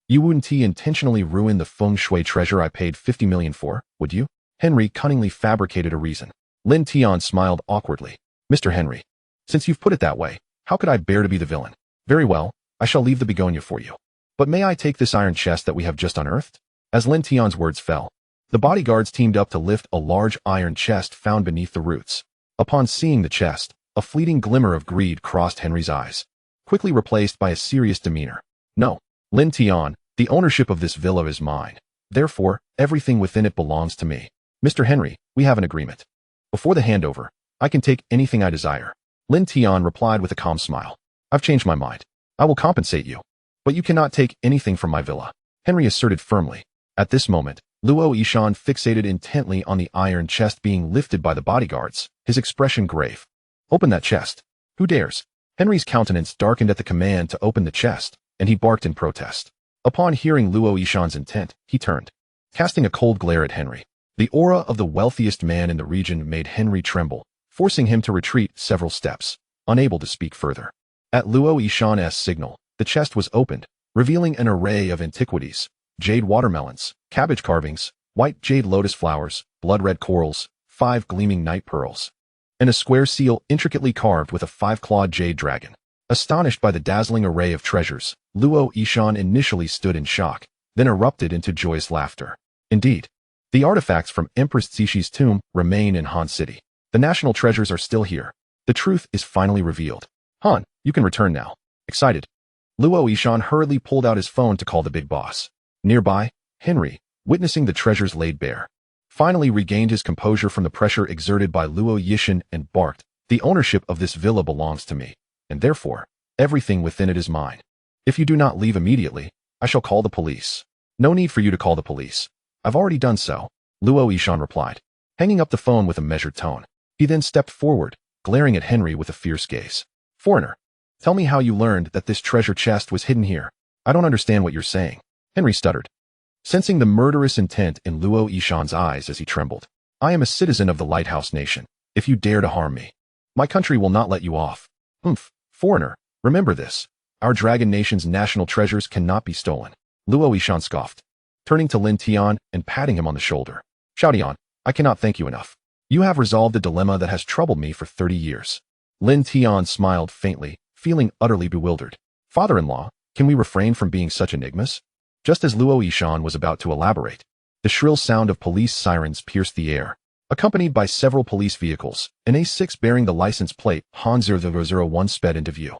you wouldn't intentionally ruin the feng shui treasure I paid 50 million for, would you? Henry cunningly fabricated a reason. Lin Tian smiled awkwardly. Mr. Henry, since you've put it that way, how could I bear to be the villain? Very well, I shall leave the begonia for you. But may I take this iron chest that we have just unearthed? As Lin Tian's words fell, the bodyguards teamed up to lift a large iron chest found beneath the roots. Upon seeing the chest, a fleeting glimmer of greed crossed Henry's eyes, quickly replaced by a serious demeanor. No, Lin Tian, the ownership of this villa is mine. Therefore, everything within it belongs to me. Mr. Henry, we have an agreement. Before the handover, I can take anything I desire. Lin Tian replied with a calm smile. I've changed my mind. I will compensate you. But you cannot take anything from my villa, Henry asserted firmly. At this moment, Luo Yishan fixated intently on the iron chest being lifted by the bodyguards, his expression grave. Open that chest. Who dares? Henry's countenance darkened at the command to open the chest, and he barked in protest. Upon hearing Luo Yishan's intent, he turned, casting a cold glare at Henry. The aura of the wealthiest man in the region made Henry tremble, forcing him to retreat several steps, unable to speak further. At Luo Yishan's signal, the chest was opened, revealing an array of antiquities: jade watermelons, cabbage carvings, white jade lotus flowers, blood-red corals, 5 gleaming night pearls, and a square seal intricately carved with a 5-clawed jade dragon. Astonished by the dazzling array of treasures, Luo Yishan initially stood in shock, then erupted into joyous laughter. Indeed, the artifacts from Empress Cixi's tomb remain in Han City. The national treasures are still here. The truth is finally revealed. Han, you can return now. Excited, Luo Yishan hurriedly pulled out his phone to call the big boss. Nearby, Henry, witnessing the treasures laid bare, finally regained his composure from the pressure exerted by Luo Yishan and barked, "The ownership of this villa belongs to me, and therefore, everything within it is mine. If you do not leave immediately, I shall call the police." "No need for you to call the police. I've already done so," Luo Yishan replied, hanging up the phone with a measured tone. He then stepped forward, glaring at Henry with a fierce gaze. "Foreigner, tell me how you learned that this treasure chest was hidden here. I don't understand what you're saying." Henry stuttered, sensing the murderous intent in Luo Yishan's eyes as he trembled. "I am a citizen of the Lighthouse Nation. If you dare to harm me, my country will not let you off." Foreigner, remember this. Our Dragon Nation's national treasures cannot be stolen." Luo Yishan scoffed, turning to Lin Tian and patting him on the shoulder. "Xiaodian, I cannot thank you enough. You have resolved the dilemma that has troubled me for 30 years. Lin Tian smiled faintly, feeling utterly bewildered. "Father-in-law, can we refrain from being such enigmas?" Just as Luo Yishan was about to elaborate, the shrill sound of police sirens pierced the air, Accompanied by several police vehicles, an A6 bearing the license plate Han0001 sped into view.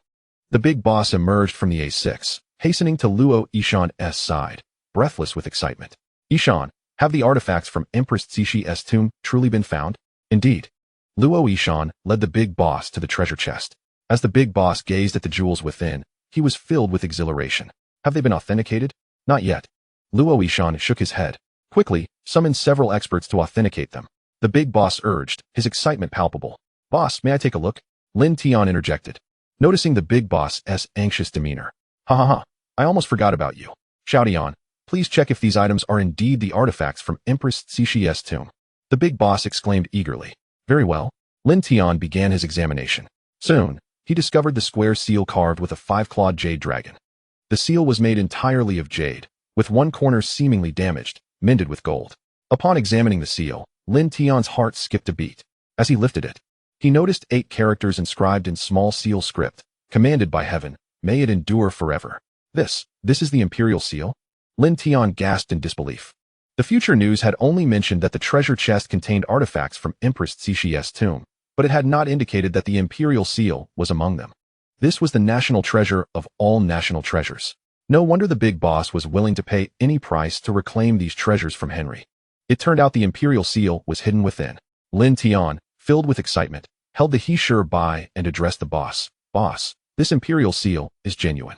The big boss emerged from the A6, hastening to Luo Yishan's side, breathless with excitement. Yishan, have the artifacts from Empress Cixie's tomb truly been found? Indeed. Luo Yishan led the big boss to the treasure chest. As the big boss gazed at the jewels within, he was filled with exhilaration. Have they been authenticated? Not yet. Luo Yishan shook his head. Quickly, summoned several experts to authenticate them. The big boss urged, his excitement palpable. Boss, may I take a look? Lin Tian interjected, noticing the big boss's anxious demeanor. Ha ha ha, I almost forgot about you. Xiaodian, please check if these items are indeed the artifacts from Empress Cixie's tomb. The big boss exclaimed eagerly. Very well. Lin Tian began his examination. Soon, he discovered the square seal carved with a 5-clawed jade dragon. The seal was made entirely of jade, with one corner seemingly damaged, mended with gold. Upon examining the seal, Lin Tian's heart skipped a beat. As he lifted it, he noticed 8 characters inscribed in small seal script, commanded by heaven, may it endure forever. This is the imperial seal? Lin Tian gasped in disbelief. The future news had only mentioned that the treasure chest contained artifacts from Empress Cixie's tomb, but it had not indicated that the imperial seal was among them. This was the national treasure of all national treasures. No wonder the big boss was willing to pay any price to reclaim these treasures from Henry. It turned out the imperial seal was hidden within. Lin Tian, filled with excitement, held the he-sure by and addressed the boss. Boss, this imperial seal is genuine.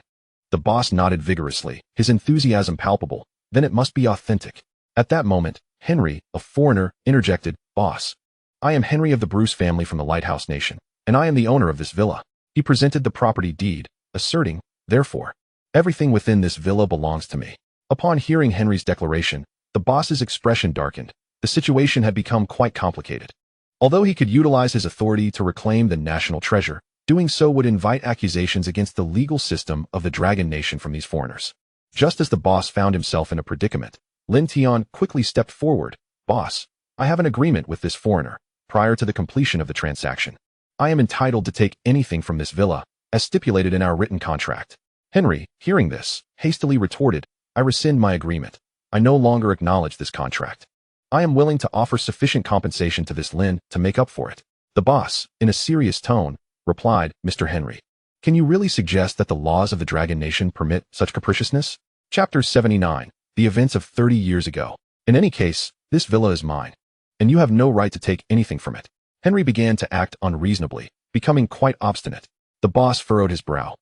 The boss nodded vigorously, his enthusiasm palpable. Then it must be authentic. At that moment, Henry, a foreigner, interjected, Boss, I am Henry of the Bruce family from the Lighthouse Nation, and I am the owner of this villa. He presented the property deed, asserting, therefore, everything within this villa belongs to me. Upon hearing Henry's declaration, the boss's expression darkened. The situation had become quite complicated. Although he could utilize his authority to reclaim the national treasure, doing so would invite accusations against the legal system of the Dragon Nation from these foreigners. Just as the boss found himself in a predicament, Lin Tian quickly stepped forward. Boss, I have an agreement with this foreigner. Prior to the completion of the transaction, I am entitled to take anything from this villa, as stipulated in our written contract. Henry, hearing this, hastily retorted, I rescind my agreement. I no longer acknowledge this contract. I am willing to offer sufficient compensation to this Lin to make up for it. The boss, in a serious tone, replied, Mr. Henry, can you really suggest that the laws of the Dragon Nation permit such capriciousness? Chapter 79. The events of 30 years ago. In any case, this villa is mine, and you have no right to take anything from it. Henry began to act unreasonably, becoming quite obstinate. The boss furrowed his brow.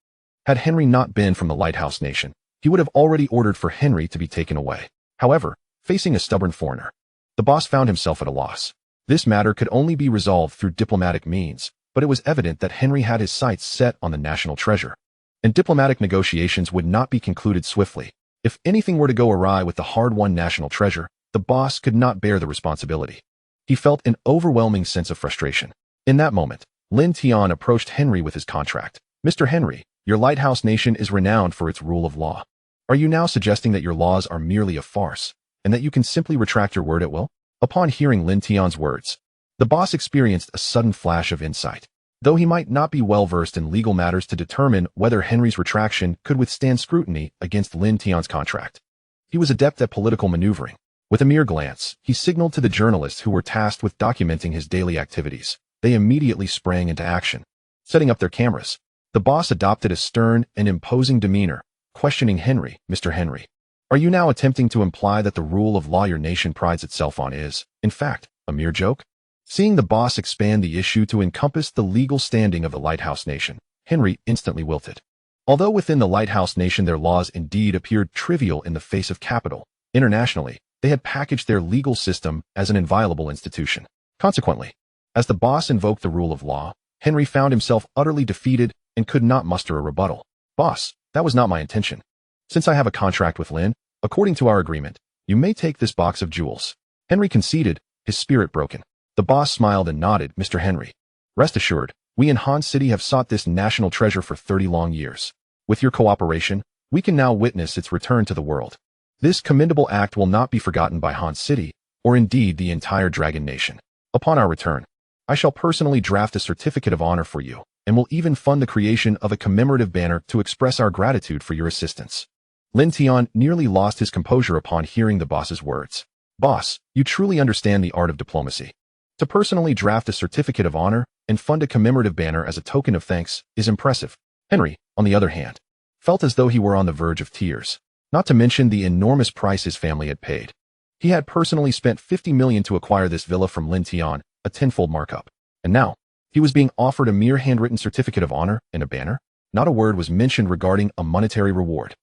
Had Henry not been from the Lighthouse Nation, he would have already ordered for Henry to be taken away. However, facing a stubborn foreigner, the boss found himself at a loss. This matter could only be resolved through diplomatic means, but it was evident that Henry had his sights set on the national treasure, and diplomatic negotiations would not be concluded swiftly. If anything were to go awry with the hard-won national treasure, the boss could not bear the responsibility. He felt an overwhelming sense of frustration. In that moment, Lin Tian approached Henry with his contract. Mr. Henry, your Lighthouse Nation is renowned for its rule of law. Are you now suggesting that your laws are merely a farce, and that you can simply retract your word at will? Upon hearing Lin Tian's words, the boss experienced a sudden flash of insight. Though he might not be well-versed in legal matters to determine whether Henry's retraction could withstand scrutiny against Lin Tian's contract, he was adept at political maneuvering. With a mere glance, he signaled to the journalists who were tasked with documenting his daily activities. They immediately sprang into action. Setting up their cameras, the boss adopted a stern and imposing demeanor, questioning Henry. Mr. Henry, are you now attempting to imply that the rule of law your nation prides itself on is, in fact, a mere joke? Seeing the boss expand the issue to encompass the legal standing of the Lighthouse Nation, Henry instantly wilted. Although within the Lighthouse Nation their laws indeed appeared trivial in the face of capital, internationally, they had packaged their legal system as an inviolable institution. Consequently, as the boss invoked the rule of law, Henry found himself utterly defeated and could not muster a rebuttal. Boss, that was not my intention. Since I have a contract with Lin, according to our agreement, you may take this box of jewels. Henry conceded, his spirit broken. The boss smiled and nodded. Mr. Henry, rest assured, we in Han City have sought this national treasure for 30 long years. With your cooperation, we can now witness its return to the world. This commendable act will not be forgotten by Han City, or indeed the entire Dragon Nation. Upon our return, I shall personally draft a certificate of honor for you, and will even fund the creation of a commemorative banner to express our gratitude for your assistance. Lin Tian nearly lost his composure upon hearing the boss's words. Boss, you truly understand the art of diplomacy. To personally draft a certificate of honor and fund a commemorative banner as a token of thanks is impressive. Henry, on the other hand, felt as though he were on the verge of tears, not to mention the enormous price his family had paid. He had personally spent $50 million to acquire this villa from Lin Tian, a tenfold markup. And now, he was being offered a mere handwritten certificate of honor and a banner. Not a word was mentioned regarding a monetary reward.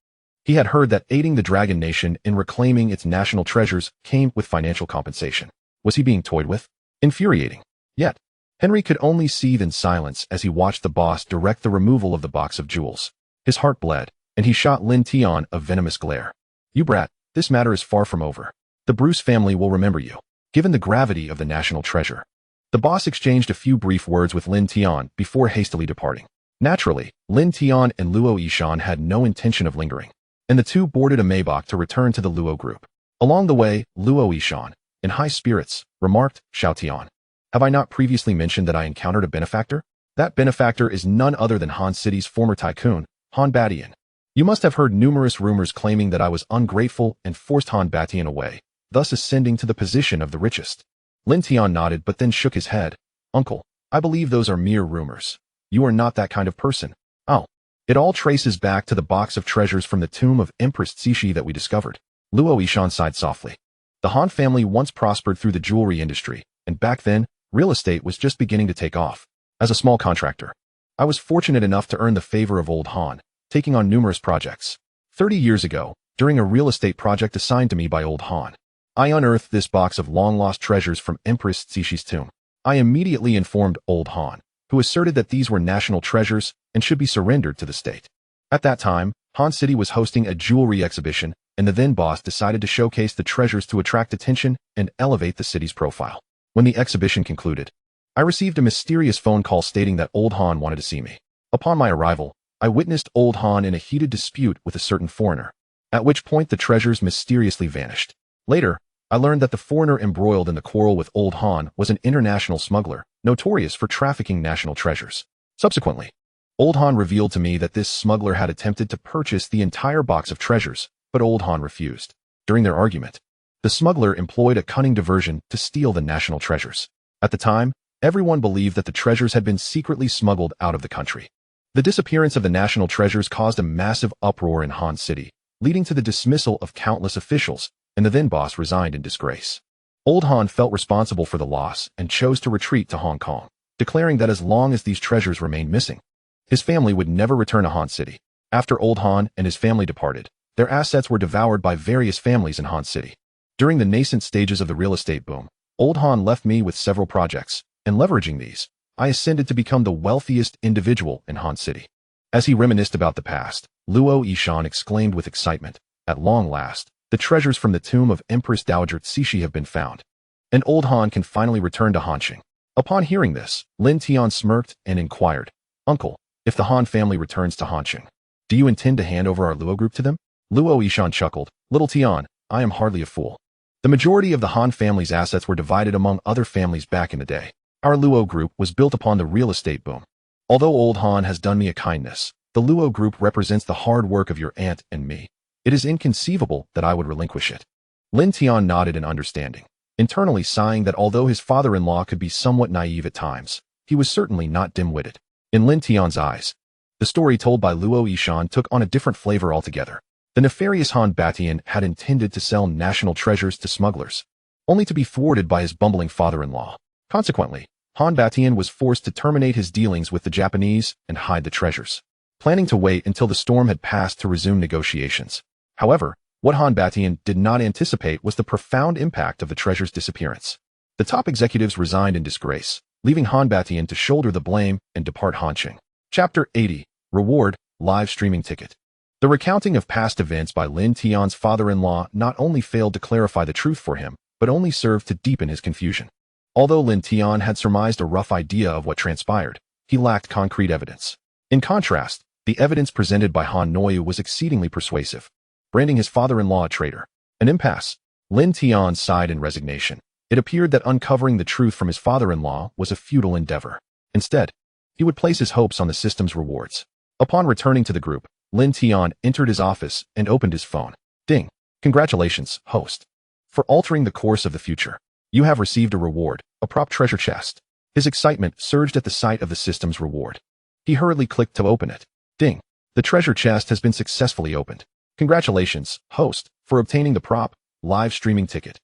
He had heard that aiding the Dragon Nation in reclaiming its national treasures came with financial compensation. Was he being toyed with? Infuriating. Yet, Henry could only seethe in silence as he watched the boss direct the removal of the box of jewels. His heart bled, and he shot Lin Tian a venomous glare. You brat, this matter is far from over. The Bruce family will remember you, given the gravity of the national treasure. The boss exchanged a few brief words with Lin Tian before hastily departing. Naturally, Lin Tian and Luo Yishan had no intention of lingering, and the two boarded a Maybach to return to the Luo group. Along the way, Luo Yishan, in high spirits, remarked, Xiao Tian, have I not previously mentioned that I encountered a benefactor? That benefactor is none other than Han City's former tycoon, Han Batian. You must have heard numerous rumors claiming that I was ungrateful and forced Han Batian away, thus ascending to the position of the richest. Lin Tian nodded but then shook his head. Uncle, I believe those are mere rumors. You are not that kind of person. Oh. It all traces back to the box of treasures from the tomb of Empress Cixi that we discovered. Luo Yishan sighed softly. The Han family once prospered through the jewelry industry, and back then, real estate was just beginning to take off. As a small contractor, I was fortunate enough to earn the favor of old Han, taking on numerous projects. 30 years ago, during a real estate project assigned to me by old Han, I unearthed this box of long-lost treasures from Empress Cixi's tomb. I immediately informed old Han, who asserted that these were national treasures and should be surrendered to the state. At that time, Han City was hosting a jewelry exhibition, and the then boss decided to showcase the treasures to attract attention and elevate the city's profile. When the exhibition concluded, I received a mysterious phone call stating that old Han wanted to see me. Upon my arrival, I witnessed old Han in a heated dispute with a certain foreigner, at which point the treasures mysteriously vanished. Later, I learned that the foreigner embroiled in the quarrel with old Han was an international smuggler, notorious for trafficking national treasures. Subsequently, old Han revealed to me that this smuggler had attempted to purchase the entire box of treasures, but old Han refused. During their argument, the smuggler employed a cunning diversion to steal the national treasures. At the time, everyone believed that the treasures had been secretly smuggled out of the country. The disappearance of the national treasures caused a massive uproar in Han City, leading to the dismissal of countless officials, and the then boss resigned in disgrace. Old Han felt responsible for the loss and chose to retreat to Hong Kong, declaring that as long as these treasures remained missing, his family would never return to Han City. After old Han and his family departed, their assets were devoured by various families in Han City. During the nascent stages of the real estate boom, old Han left me with several projects, and leveraging these, I ascended to become the wealthiest individual in Han City. As he reminisced about the past, Luo Yishan exclaimed with excitement, at long last, the treasures from the tomb of Empress Dowager Cixi have been found, and old Han can finally return to Hanxing. Upon hearing this, Lin Tian smirked and inquired, Uncle, if the Han family returns to Hanxing, do you intend to hand over our Luo group to them? Luo Yishan chuckled, Little Tian, I am hardly a fool. The majority of the Han family's assets were divided among other families back in the day. Our Luo group was built upon the real estate boom. Although old Han has done me a kindness, the Luo group represents the hard work of your aunt and me. It is inconceivable that I would relinquish it. Lin Tian nodded in understanding, internally sighing that although his father-in-law could be somewhat naive at times, he was certainly not dim-witted. In Lin Tian's eyes, the story told by Luo Yishan took on a different flavor altogether. The nefarious Han Batian had intended to sell national treasures to smugglers, only to be thwarted by his bumbling father-in-law. Consequently, Han Batian was forced to terminate his dealings with the Japanese and hide the treasures, planning to wait until the storm had passed to resume negotiations. However, what Han Batian did not anticipate was the profound impact of the treasure's disappearance. The top executives resigned in disgrace, leaving Han Batian to shoulder the blame and depart Hanxing. Chapter 80. Reward, Live Streaming Ticket. The recounting of past events by Lin Tian's father-in-law not only failed to clarify the truth for him, but only served to deepen his confusion. Although Lin Tian had surmised a rough idea of what transpired, he lacked concrete evidence. In contrast, the evidence presented by Han Noyu was exceedingly persuasive, branding his father-in-law a traitor. An impasse. Lin Tian sighed in resignation. It appeared that uncovering the truth from his father-in-law was a futile endeavor. Instead, he would place his hopes on the system's rewards. Upon returning to the group, Lin Tian entered his office and opened his phone. Ding. Congratulations, host. For altering the course of the future, you have received a reward, a prop treasure chest. His excitement surged at the sight of the system's reward. He hurriedly clicked to open it. Ding! The treasure chest has been successfully opened. Congratulations, host, for obtaining the prop, live streaming ticket.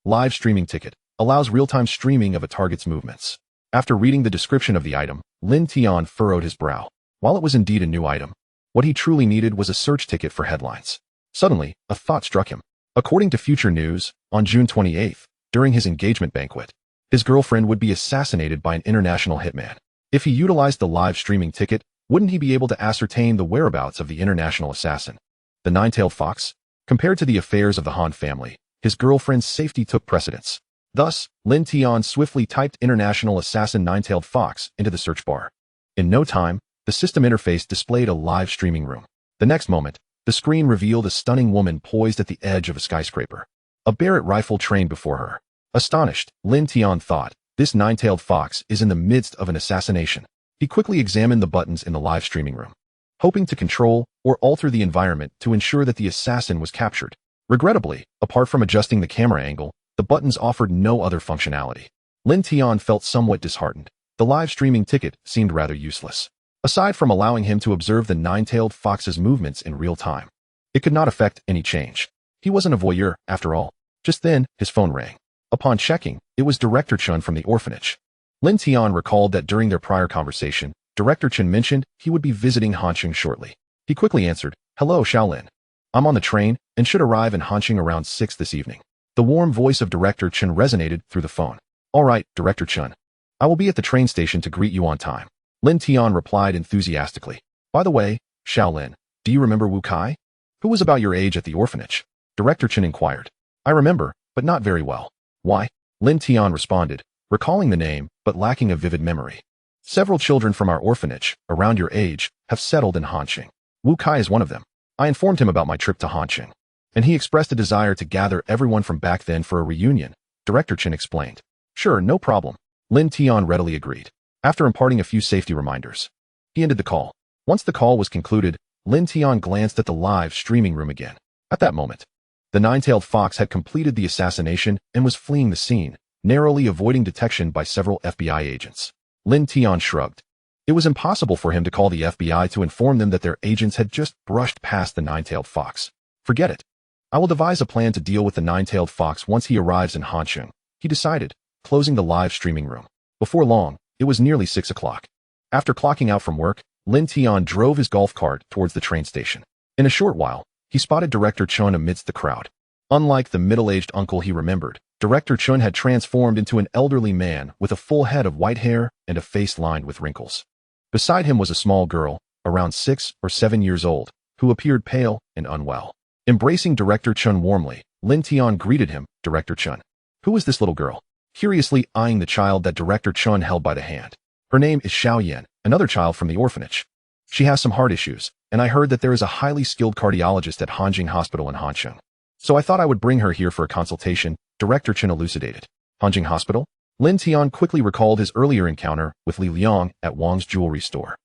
Live streaming ticket allows real-time streaming of a target's movements. After reading the description of the item, Lin Tian furrowed his brow. While it was indeed a new item, what he truly needed was a search ticket for headlines. Suddenly, a thought struck him. According to Future News, on June 28th, during his engagement banquet, his girlfriend would be assassinated by an international hitman. If he utilized the live streaming ticket, wouldn't he be able to ascertain the whereabouts of the international assassin? The nine-tailed fox? Compared to the affairs of the Han family, his girlfriend's safety took precedence. Thus, Lin Tian swiftly typed international assassin nine-tailed fox into the search bar. In no time, the system interface displayed a live streaming room. The next moment, the screen revealed a stunning woman poised at the edge of a skyscraper. A Barrett rifle trained before her. Astonished, Lin Tian thought, this nine-tailed fox is in the midst of an assassination. He quickly examined the buttons in the live streaming room, hoping to control or alter the environment to ensure that the assassin was captured. Regrettably, apart from adjusting the camera angle, the buttons offered no other functionality. Lin Tian felt somewhat disheartened. The live streaming ticket seemed rather useless. Aside from allowing him to observe the nine-tailed fox's movements in real time, it could not affect any change. He wasn't a voyeur, after all. Just then, his phone rang. Upon checking, it was Director Chun from the orphanage. Lin Tian recalled that during their prior conversation, Director Chun mentioned he would be visiting Hanqing shortly. He quickly answered, "Hello, Xiaolin. I'm on the train and should arrive in Hanqing around 6 this evening." The warm voice of Director Chun resonated through the phone. "All right, Director Chun. I will be at the train station to greet you on time." Lin Tian replied enthusiastically. "By the way, Xiaolin, do you remember Wu Kai? Who was about your age at the orphanage?" Director Chun inquired. "I remember, but not very well." "Why?" Lin Tian responded, recalling the name, but lacking a vivid memory. "Several children from our orphanage, around your age, have settled in Hanqing. Wu Kai is one of them. I informed him about my trip to Hanqing, and he expressed a desire to gather everyone from back then for a reunion," Director Chen explained. "Sure, no problem." Lin Tian readily agreed. After imparting a few safety reminders, he ended the call. Once the call was concluded, Lin Tian glanced at the live streaming room again. At that moment, the nine-tailed fox had completed the assassination and was fleeing the scene, narrowly avoiding detection by several FBI agents. Lin Tian shrugged. It was impossible for him to call the FBI to inform them that their agents had just brushed past the nine-tailed fox. Forget it. I will devise a plan to deal with the nine-tailed fox once he arrives in Hanqing, he decided, closing the live streaming room. Before long, it was nearly 6 o'clock. After clocking out from work, Lin Tian drove his golf cart towards the train station. In a short while, he spotted Director Chun amidst the crowd. Unlike the middle-aged uncle he remembered, Director Chun had transformed into an elderly man with a full head of white hair and a face lined with wrinkles. Beside him was a small girl, around 6 or 7 years old, who appeared pale and unwell. Embracing Director Chun warmly, Lin Tian greeted him, "Director Chun." "Who is this little girl?" Curiously eyeing the child that Director Chun held by the hand. "Her name is Xiao Yan, another child from the orphanage. She has some heart issues, and I heard that there is a highly skilled cardiologist at Hanjing Hospital in Hanqing. So I thought I would bring her here for a consultation," Director Chen elucidated. Hanjing Hospital? Lin Tian quickly recalled his earlier encounter with Li Liang at Wang's jewelry store.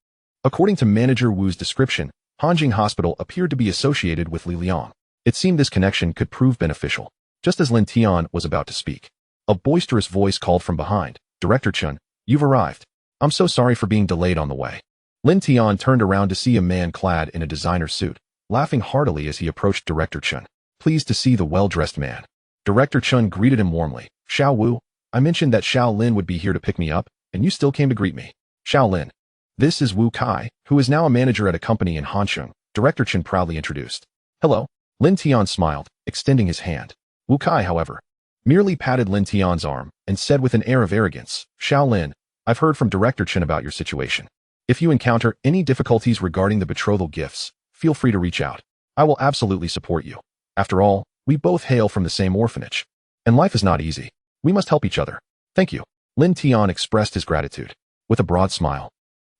According to Manager Wu's description, Hanjing Hospital appeared to be associated with Li Liang. It seemed this connection could prove beneficial. Just as Lin Tian was about to speak, a boisterous voice called from behind, "Director Chun, you've arrived. I'm so sorry for being delayed on the way." Lin Tian turned around to see a man clad in a designer suit, laughing heartily as he approached Director Chun. Pleased to see the well-dressed man. Director Chun greeted him warmly. "Xiao Wu, I mentioned that Xiao Lin would be here to pick me up, and you still came to greet me." "Xiao Lin. This is Wu Kai, who is now a manager at a company in Hanqing," Director Chun proudly introduced. "Hello." Lin Tian smiled, extending his hand. Wu Kai, however, merely patted Lin Tian's arm and said with an air of arrogance, "Xiao Lin, I've heard from Director Chen about your situation. If you encounter any difficulties regarding the betrothal gifts, feel free to reach out. I will absolutely support you. After all, we both hail from the same orphanage. And life is not easy. We must help each other. Thank you." Lin Tian expressed his gratitude with a broad smile.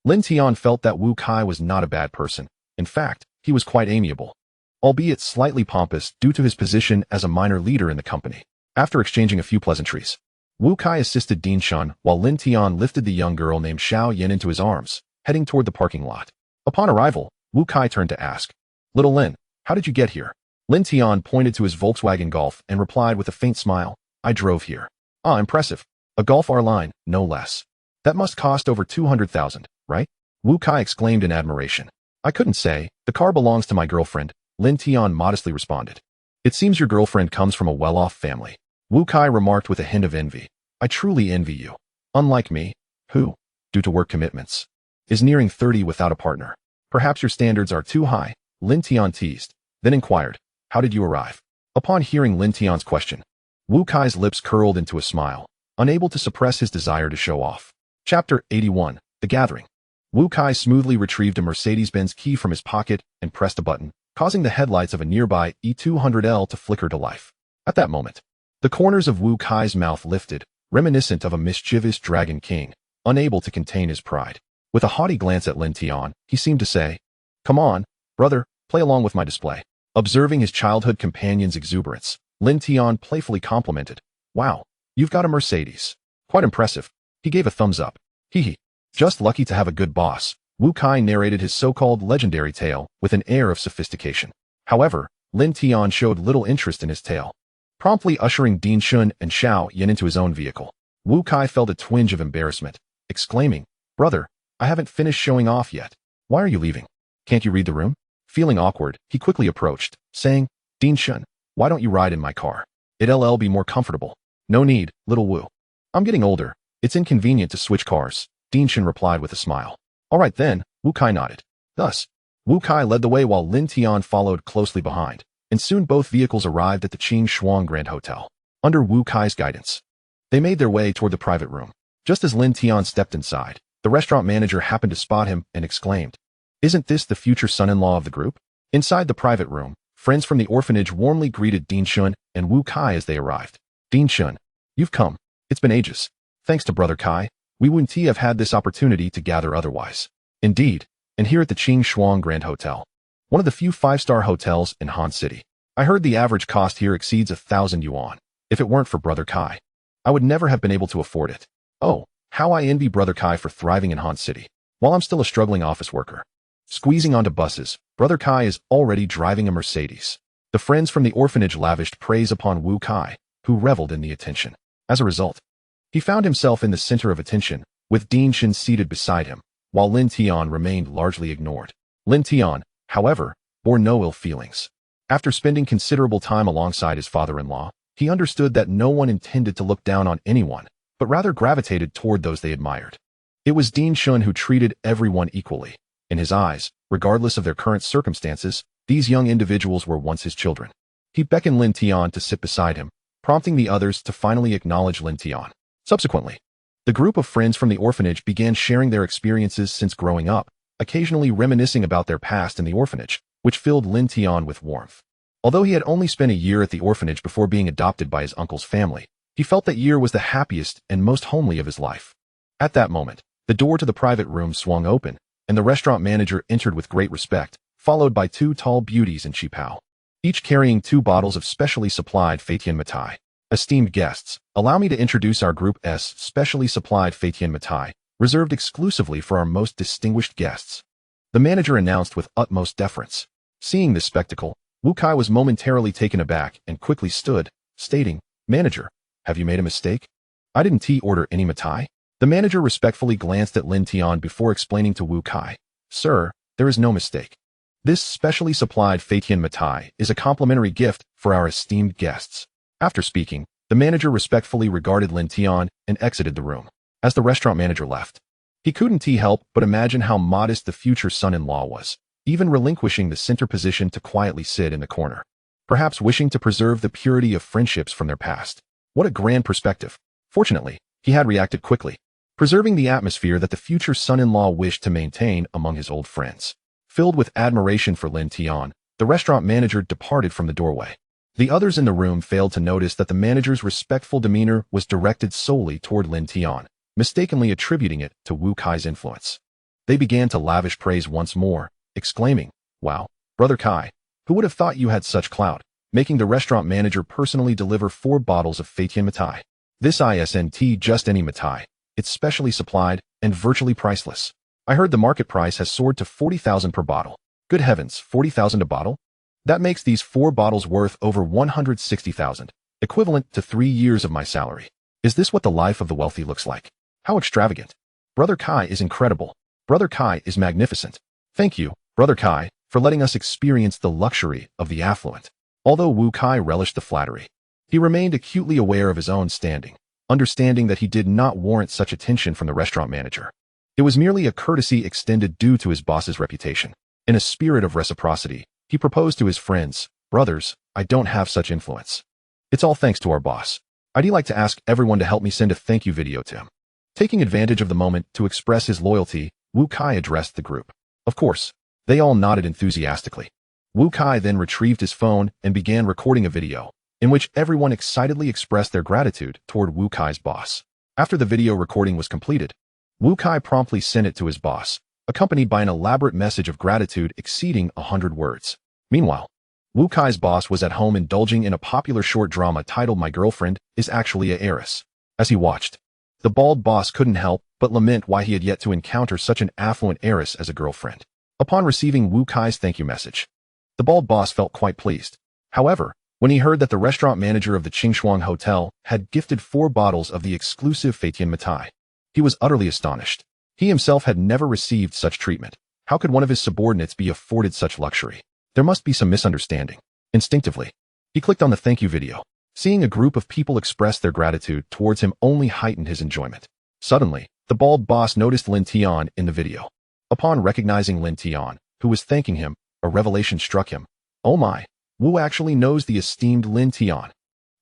Lin Tian felt that Wu Kai was not a bad person. In fact, he was quite amiable, albeit slightly pompous due to his position as a minor leader in the company. After exchanging a few pleasantries, Wu Kai assisted Dean Shun while Lin Tian lifted the young girl named Xiao Yan into his arms, heading toward the parking lot. Upon arrival, Wu Kai turned to ask, "Little Lin, how did you get here?" Lin Tian pointed to his Volkswagen Golf and replied with a faint smile, "I drove here." "Ah, impressive. A Golf R line, no less. That must cost over 200,000, right? Wu Kai exclaimed in admiration. I couldn't say. The car belongs to my girlfriend, Lin Tian modestly responded. It seems your girlfriend comes from a well-off family. Wu Kai remarked with a hint of envy. I truly envy you. Unlike me, who, due to work commitments, is nearing 30 without a partner. Perhaps your standards are too high, Lin Tian teased, then inquired, how did you arrive? Upon hearing Lin Tian's question, Wu Kai's lips curled into a smile, unable to suppress his desire to show off. Chapter 81, The Gathering. Wu Kai smoothly retrieved a Mercedes-Benz key from his pocket and pressed a button, causing the headlights of a nearby E200L to flicker to life. At that moment, the corners of Wu Kai's mouth lifted, reminiscent of a mischievous dragon king, unable to contain his pride. With a haughty glance at Lin Tian, he seemed to say, Come on, brother, play along with my display. Observing his childhood companion's exuberance, Lin Tian playfully complimented, Wow, you've got a Mercedes. Quite impressive. He gave a thumbs up. Hee. Just lucky to have a good boss. Wu Kai narrated his so-called legendary tale with an air of sophistication. However, Lin Tian showed little interest in his tale, promptly ushering Ding Shun and Xiao Yan into his own vehicle. Wu Kai felt a twinge of embarrassment, exclaiming, Brother, I haven't finished showing off yet. Why are you leaving? Can't you read the room? Feeling awkward, he quickly approached, saying, Ding Shun, why don't you ride in my car? It'll be more comfortable. No need, little Wu. I'm getting older. It's inconvenient to switch cars, Ding Shun replied with a smile. All right then, Wu Kai nodded. Thus, Wu Kai led the way while Lin Tian followed closely behind, and soon both vehicles arrived at the Qing Shuang Grand Hotel. Under Wu Kai's guidance, they made their way toward the private room. Just as Lin Tian stepped inside, the restaurant manager happened to spot him and exclaimed, Isn't this the future son-in-law of the group? Inside the private room, friends from the orphanage warmly greeted Ding Shun and Wu Kai as they arrived. Ding Shun, you've come. It's been ages. Thanks to Brother Kai, we wouldn't have had this opportunity to gather otherwise. Indeed, and here at the Qing Shuang Grand Hotel, one of the few five-star hotels in Han City. I heard the average cost here exceeds 1,000 yuan. If it weren't for Brother Kai, I would never have been able to afford it. Oh, how I envy Brother Kai for thriving in Han City, while I'm still a struggling office worker. Squeezing onto buses, Brother Kai is already driving a Mercedes. The friends from the orphanage lavished praise upon Wu Kai, who reveled in the attention. As a result, he found himself in the center of attention, with Ding Shun seated beside him, while Lin Tian remained largely ignored. Lin Tian, however, bore no ill feelings. After spending considerable time alongside his father-in-law, he understood that no one intended to look down on anyone, but rather gravitated toward those they admired. It was Ding Shun who treated everyone equally. In his eyes, regardless of their current circumstances, these young individuals were once his children. He beckoned Lin Tian to sit beside him, prompting the others to finally acknowledge Lin Tian. Subsequently, the group of friends from the orphanage began sharing their experiences since growing up, occasionally reminiscing about their past in the orphanage, which filled Lin Tian with warmth. Although he had only spent a year at the orphanage before being adopted by his uncle's family, he felt that year was the happiest and most homely of his life. At that moment, the door to the private room swung open, and the restaurant manager entered with great respect, followed by two tall beauties in qipao, each carrying 2 bottles of specially supplied Feitian Matai. Esteemed guests, allow me to introduce our Group S specially supplied Feitian Matai, reserved exclusively for our most distinguished guests. The manager announced with utmost deference. Seeing this spectacle, Wu Kai was momentarily taken aback and quickly stood, stating, Manager, have you made a mistake? I didn't order any Matai. The manager respectfully glanced at Lin Tian before explaining to Wu Kai, Sir, there is no mistake. This specially supplied Feitian Matai is a complimentary gift for our esteemed guests. After speaking, the manager respectfully regarded Lin Tian and exited the room. As the restaurant manager left, he couldn't help but imagine how modest the future son-in-law was, even relinquishing the center position to quietly sit in the corner, perhaps wishing to preserve the purity of friendships from their past. What a grand perspective. Fortunately, he had reacted quickly, preserving the atmosphere that the future son-in-law wished to maintain among his old friends. Filled with admiration for Lin Tian, the restaurant manager departed from the doorway. The others in the room failed to notice that the manager's respectful demeanor was directed solely toward Lin Tian, mistakenly attributing it to Wu Kai's influence. They began to lavish praise once more, exclaiming, Wow, Brother Kai, who would have thought you had such clout, making the restaurant manager personally deliver 4 bottles of Feitian Matai. This isn't just any Matai, it's specially supplied and virtually priceless. I heard the market price has soared to 40,000 per bottle. Good heavens, 40,000 a bottle? That makes these 4 bottles worth over 160,000, equivalent to 3 years of my salary. Is this what the life of the wealthy looks like? How extravagant. Brother Kai is incredible. Brother Kai is magnificent. Thank you, Brother Kai, for letting us experience the luxury of the affluent. Although Wu Kai relished the flattery, he remained acutely aware of his own standing, understanding that he did not warrant such attention from the restaurant manager. It was merely a courtesy extended due to his boss's reputation. In a spirit of reciprocity, he proposed to his friends, "Brothers, I don't have such influence. It's all thanks to our boss. I'd like to ask everyone to help me send a thank you video to him." Taking advantage of the moment to express his loyalty, Wu Kai addressed the group. Of course, they all nodded enthusiastically. Wu Kai then retrieved his phone and began recording a video, in which everyone excitedly expressed their gratitude toward Wu Kai's boss. After the video recording was completed, Wu Kai promptly sent it to his boss, accompanied by an elaborate message of gratitude exceeding 100 words. Meanwhile, Wu Kai's boss was at home indulging in a popular short drama titled My Girlfriend is Actually a Heiress. As he watched, the bald boss couldn't help but lament why he had yet to encounter such an affluent heiress as a girlfriend. Upon receiving Wu Kai's thank you message, the bald boss felt quite pleased. However, when he heard that the restaurant manager of the Qingshuang Hotel had gifted 4 bottles of the exclusive Feitian Mitai, he was utterly astonished. He himself had never received such treatment. How could one of his subordinates be afforded such luxury? There must be some misunderstanding. Instinctively, he clicked on the thank you video. Seeing a group of people express their gratitude towards him only heightened his enjoyment. Suddenly, the bald boss noticed Lin Tian in the video. Upon recognizing Lin Tian, who was thanking him, a revelation struck him. Oh my, Wu actually knows the esteemed Lin Tian.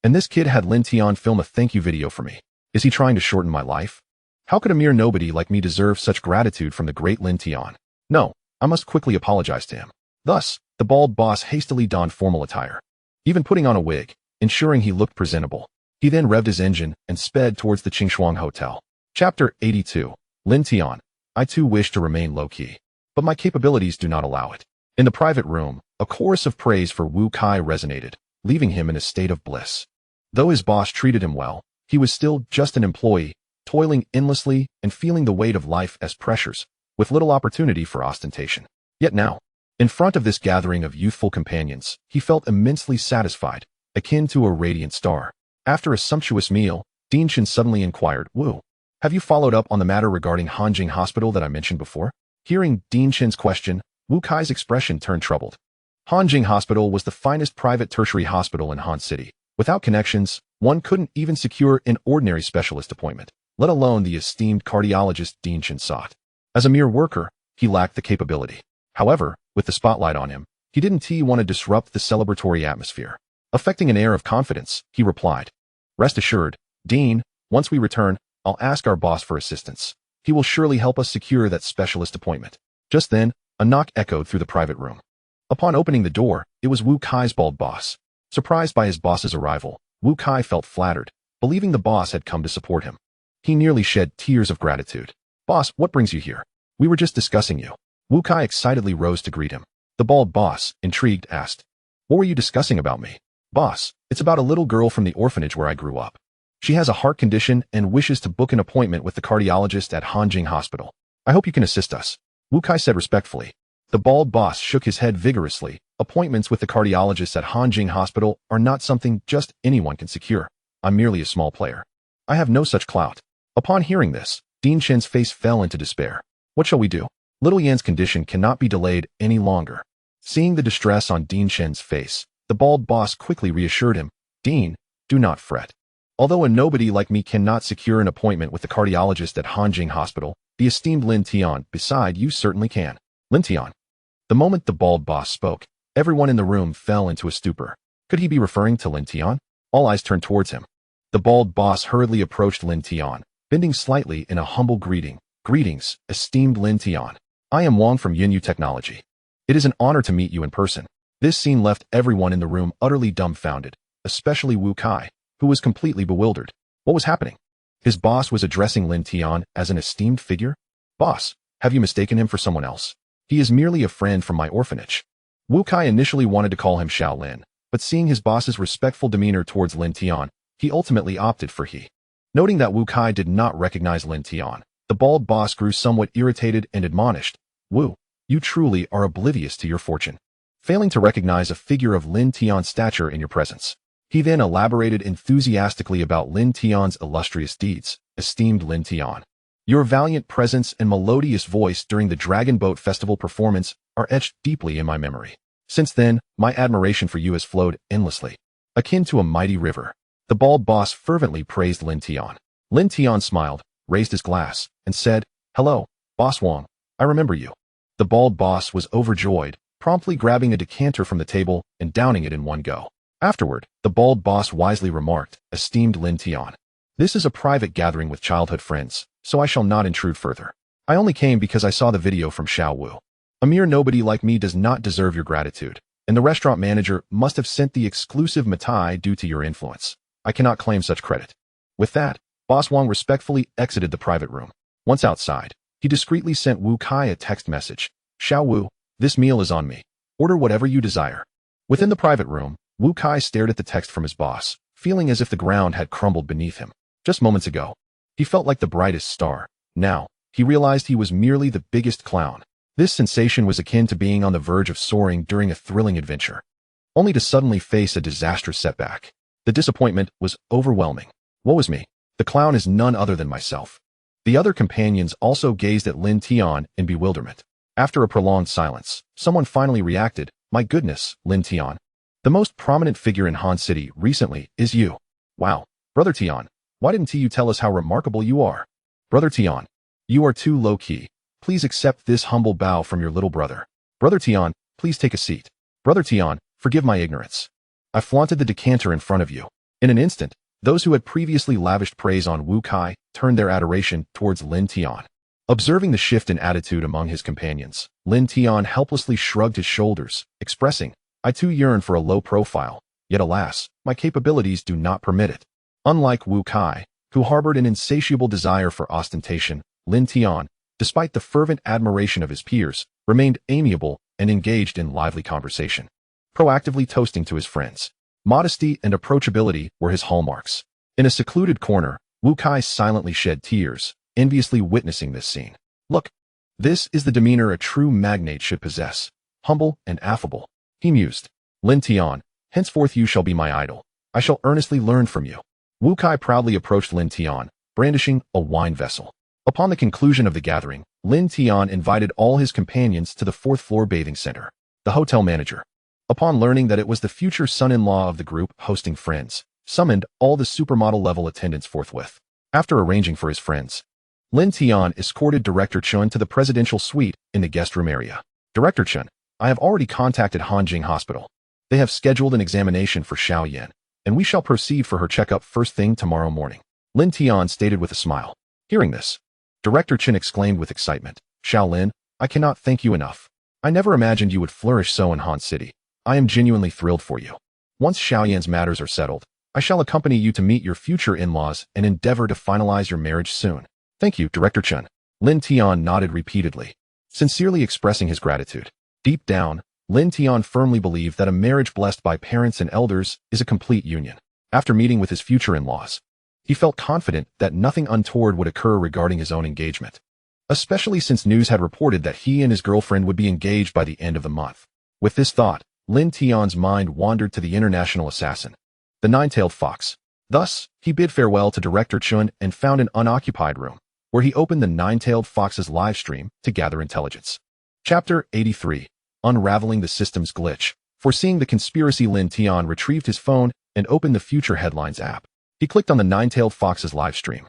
And this kid had Lin Tian film a thank you video for me. Is he trying to shorten my life? How could a mere nobody like me deserve such gratitude from the great Lin Tian? No, I must quickly apologize to him. Thus, the bald boss hastily donned formal attire, even putting on a wig, ensuring he looked presentable. He then revved his engine and sped towards the Qingshuang Hotel. Chapter 82. Lin Tian. I too wish to remain low-key, but my capabilities do not allow it. In the private room, a chorus of praise for Wu Kai resonated, leaving him in a state of bliss. Though his boss treated him well, he was still just an employee, toiling endlessly and feeling the weight of life as pressures, with little opportunity for ostentation. Yet now, in front of this gathering of youthful companions, he felt immensely satisfied, akin to a radiant star. After a sumptuous meal, Lin Tian suddenly inquired, "Wu, have you followed up on the matter regarding Hanjing Hospital that I mentioned before?" Hearing Lin Tian's question, Wu Kai's expression turned troubled. Hanjing Hospital was the finest private tertiary hospital in Han City. Without connections, one couldn't even secure an ordinary specialist appointment, let alone the esteemed cardiologist Lin Tian sought. As a mere worker, he lacked the capability. However, with the spotlight on him, he didn't want to disrupt the celebratory atmosphere. Affecting an air of confidence, he replied, "Rest assured, Dean, once we return, I'll ask our boss for assistance. He will surely help us secure that specialist appointment." Just then, a knock echoed through the private room. Upon opening the door, it was Wu Kai's bald boss. Surprised by his boss's arrival, Wu Kai felt flattered, believing the boss had come to support him. He nearly shed tears of gratitude. "Boss, what brings you here? We were just discussing you." Wu Kai excitedly rose to greet him. The bald boss, intrigued, asked, "What were you discussing about me?" "Boss, it's about a little girl from the orphanage where I grew up. She has a heart condition and wishes to book an appointment with the cardiologist at Hanjing Hospital. I hope you can assist us," Wu Kai said respectfully. The bald boss shook his head vigorously. Appointments with the cardiologist at Hanjing Hospital are not something just anyone can secure. I'm merely a small player. I have no such clout. Upon hearing this, Lin Tian's face fell into despair. What shall we do? Little Yan's condition cannot be delayed any longer. Seeing the distress on Lin Tian's face, the bald boss quickly reassured him. "Dean, do not fret. Although a nobody like me cannot secure an appointment with the cardiologist at Hanjing Hospital, the esteemed Lin Tian beside you certainly can." Lin Tian. The moment the bald boss spoke, everyone in the room fell into a stupor. Could he be referring to Lin Tian? All eyes turned towards him. The bald boss hurriedly approached Lin Tian, bending slightly in a humble greeting. "Greetings, esteemed Lin Tian. I am Wang from Yinyu Technology. It is an honor to meet you in person." This scene left everyone in the room utterly dumbfounded, especially Wu Kai, who was completely bewildered. What was happening? His boss was addressing Lin Tian as an esteemed figure? "Boss, have you mistaken him for someone else? He is merely a friend from my orphanage." Wu Kai initially wanted to call him Xiao Lin, but seeing his boss's respectful demeanor towards Lin Tian, he ultimately opted for he. Noting that Wu Kai did not recognize Lin Tian, the bald boss grew somewhat irritated and admonished, "Wu, you truly are oblivious to your fortune, failing to recognize a figure of Lin Tian's stature in your presence." He then elaborated enthusiastically about Lin Tian's illustrious deeds. Esteemed Lin Tian, your valiant presence and melodious voice during the Dragon Boat Festival performance are etched deeply in my memory. Since then, my admiration for you has flowed endlessly, akin to a mighty river. The bald boss fervently praised Lin Tian. Lin Tian smiled, raised his glass, and said, "Hello, Boss Wang, I remember you." The bald boss was overjoyed, promptly grabbing a decanter from the table and downing it in one go. Afterward, the bald boss wisely remarked, "Esteemed Lin Tian, this is a private gathering with childhood friends, so I shall not intrude further. I only came because I saw the video from Xiao Wu. A mere nobody like me does not deserve your gratitude, and the restaurant manager must have sent the exclusive mitai due to your influence. I cannot claim such credit." With that, Boss Wang respectfully exited the private room. Once outside, he discreetly sent Wu Kai a text message. "Xiao Wu, this meal is on me. Order whatever you desire." Within the private room, Wu Kai stared at the text from his boss, feeling as if the ground had crumbled beneath him. Just moments ago, he felt like the brightest star. Now, he realized he was merely the biggest clown. This sensation was akin to being on the verge of soaring during a thrilling adventure, only to suddenly face a disastrous setback. The disappointment was overwhelming. Woe is me. The clown is none other than myself. The other companions also gazed at Lin Tian in bewilderment. After a prolonged silence, someone finally reacted, "My goodness, Lin Tian. The most prominent figure in Han City recently is you. Wow. Brother Tian, why didn't you tell us how remarkable you are? Brother Tian, you are too low-key. Please accept this humble bow from your little brother. Brother Tian, please take a seat. Brother Tian, forgive my ignorance. I flaunted the decanter in front of you." In an instant, those who had previously lavished praise on Wu Kai turned their adoration towards Lin Tian. Observing the shift in attitude among his companions, Lin Tian helplessly shrugged his shoulders, expressing, "I too yearn for a low profile, yet alas, my capabilities do not permit it." Unlike Wu Kai, who harbored an insatiable desire for ostentation, Lin Tian, despite the fervent admiration of his peers, remained amiable and engaged in lively conversation, proactively toasting to his friends. Modesty and approachability were his hallmarks. In a secluded corner, Wu Kai silently shed tears, enviously witnessing this scene. "Look, this is the demeanor a true magnate should possess. Humble and affable," he mused. "Lin Tian, henceforth you shall be my idol. I shall earnestly learn from you." Wu Kai proudly approached Lin Tian, brandishing a wine vessel. Upon the conclusion of the gathering, Lin Tian invited all his companions to the fourth-floor bathing center. The hotel manager, upon learning that it was the future son-in-law of the group hosting friends, summoned all the supermodel-level attendants forthwith. After arranging for his friends, Lin Tian escorted Director Chun to the presidential suite in the guest room area. "Director Chun, I have already contacted Hanjing Hospital. They have scheduled an examination for Xiao Yan, and we shall proceed for her checkup first thing tomorrow morning," Lin Tian stated with a smile. Hearing this, Director Chen exclaimed with excitement, "Xiao Lin, I cannot thank you enough. I never imagined you would flourish so in Han City. I am genuinely thrilled for you. Once Xiao Yan's matters are settled, I shall accompany you to meet your future in-laws and endeavor to finalize your marriage soon." "Thank you, Director Chen." Lin Tian nodded repeatedly, sincerely expressing his gratitude. Deep down, Lin Tian firmly believed that a marriage blessed by parents and elders is a complete union. After meeting with his future in-laws, he felt confident that nothing untoward would occur regarding his own engagement, especially since news had reported that he and his girlfriend would be engaged by the end of the month. With this thought, Lin Tian's mind wandered to the international assassin, the nine-tailed fox. Thus, he bid farewell to Director Chun and found an unoccupied room, where he opened the nine-tailed fox's live stream to gather intelligence. Chapter 83. Unraveling the System's Glitch. Foreseeing the conspiracy, Lin Tian retrieved his phone and opened the Future Headlines app. He clicked on the nine-tailed fox's live stream,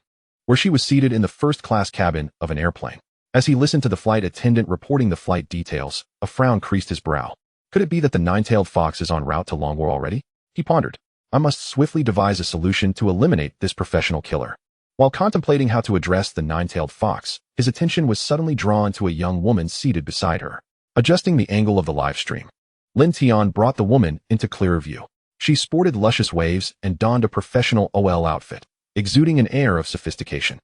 where she was seated in the first-class cabin of an airplane. As he listened to the flight attendant reporting the flight details, a frown creased his brow. Could it be that the nine-tailed fox is en route to Longwar already? He pondered. I must swiftly devise a solution to eliminate this professional killer. While contemplating how to address the nine-tailed fox, his attention was suddenly drawn to a young woman seated beside her. Adjusting the angle of the live stream, Lin Tian brought the woman into clearer view. She sported luscious waves and donned a professional OL outfit, exuding an air of sophistication.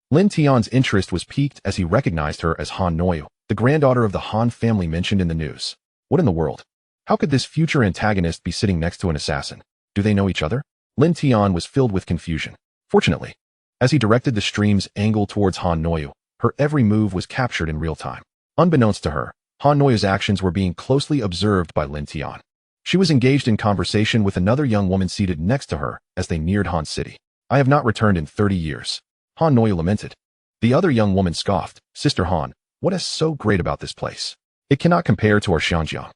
Lin Tian's interest was piqued as he recognized her as Han Noyu, the granddaughter of the Han family mentioned in the news. What in the world? How could this future antagonist be sitting next to an assassin? Do they know each other? Lin Tian was filled with confusion. Fortunately, as he directed the stream's angle towards Han Noyu, her every move was captured in real time. Unbeknownst to her, Han Noyu's actions were being closely observed by Lin Tian. She was engaged in conversation with another young woman seated next to her as they neared Han City. I have not returned in 30 years. Han Noyu lamented. The other young woman scoffed. Sister Han, what is so great about this place? It cannot compare to our Xianjiang.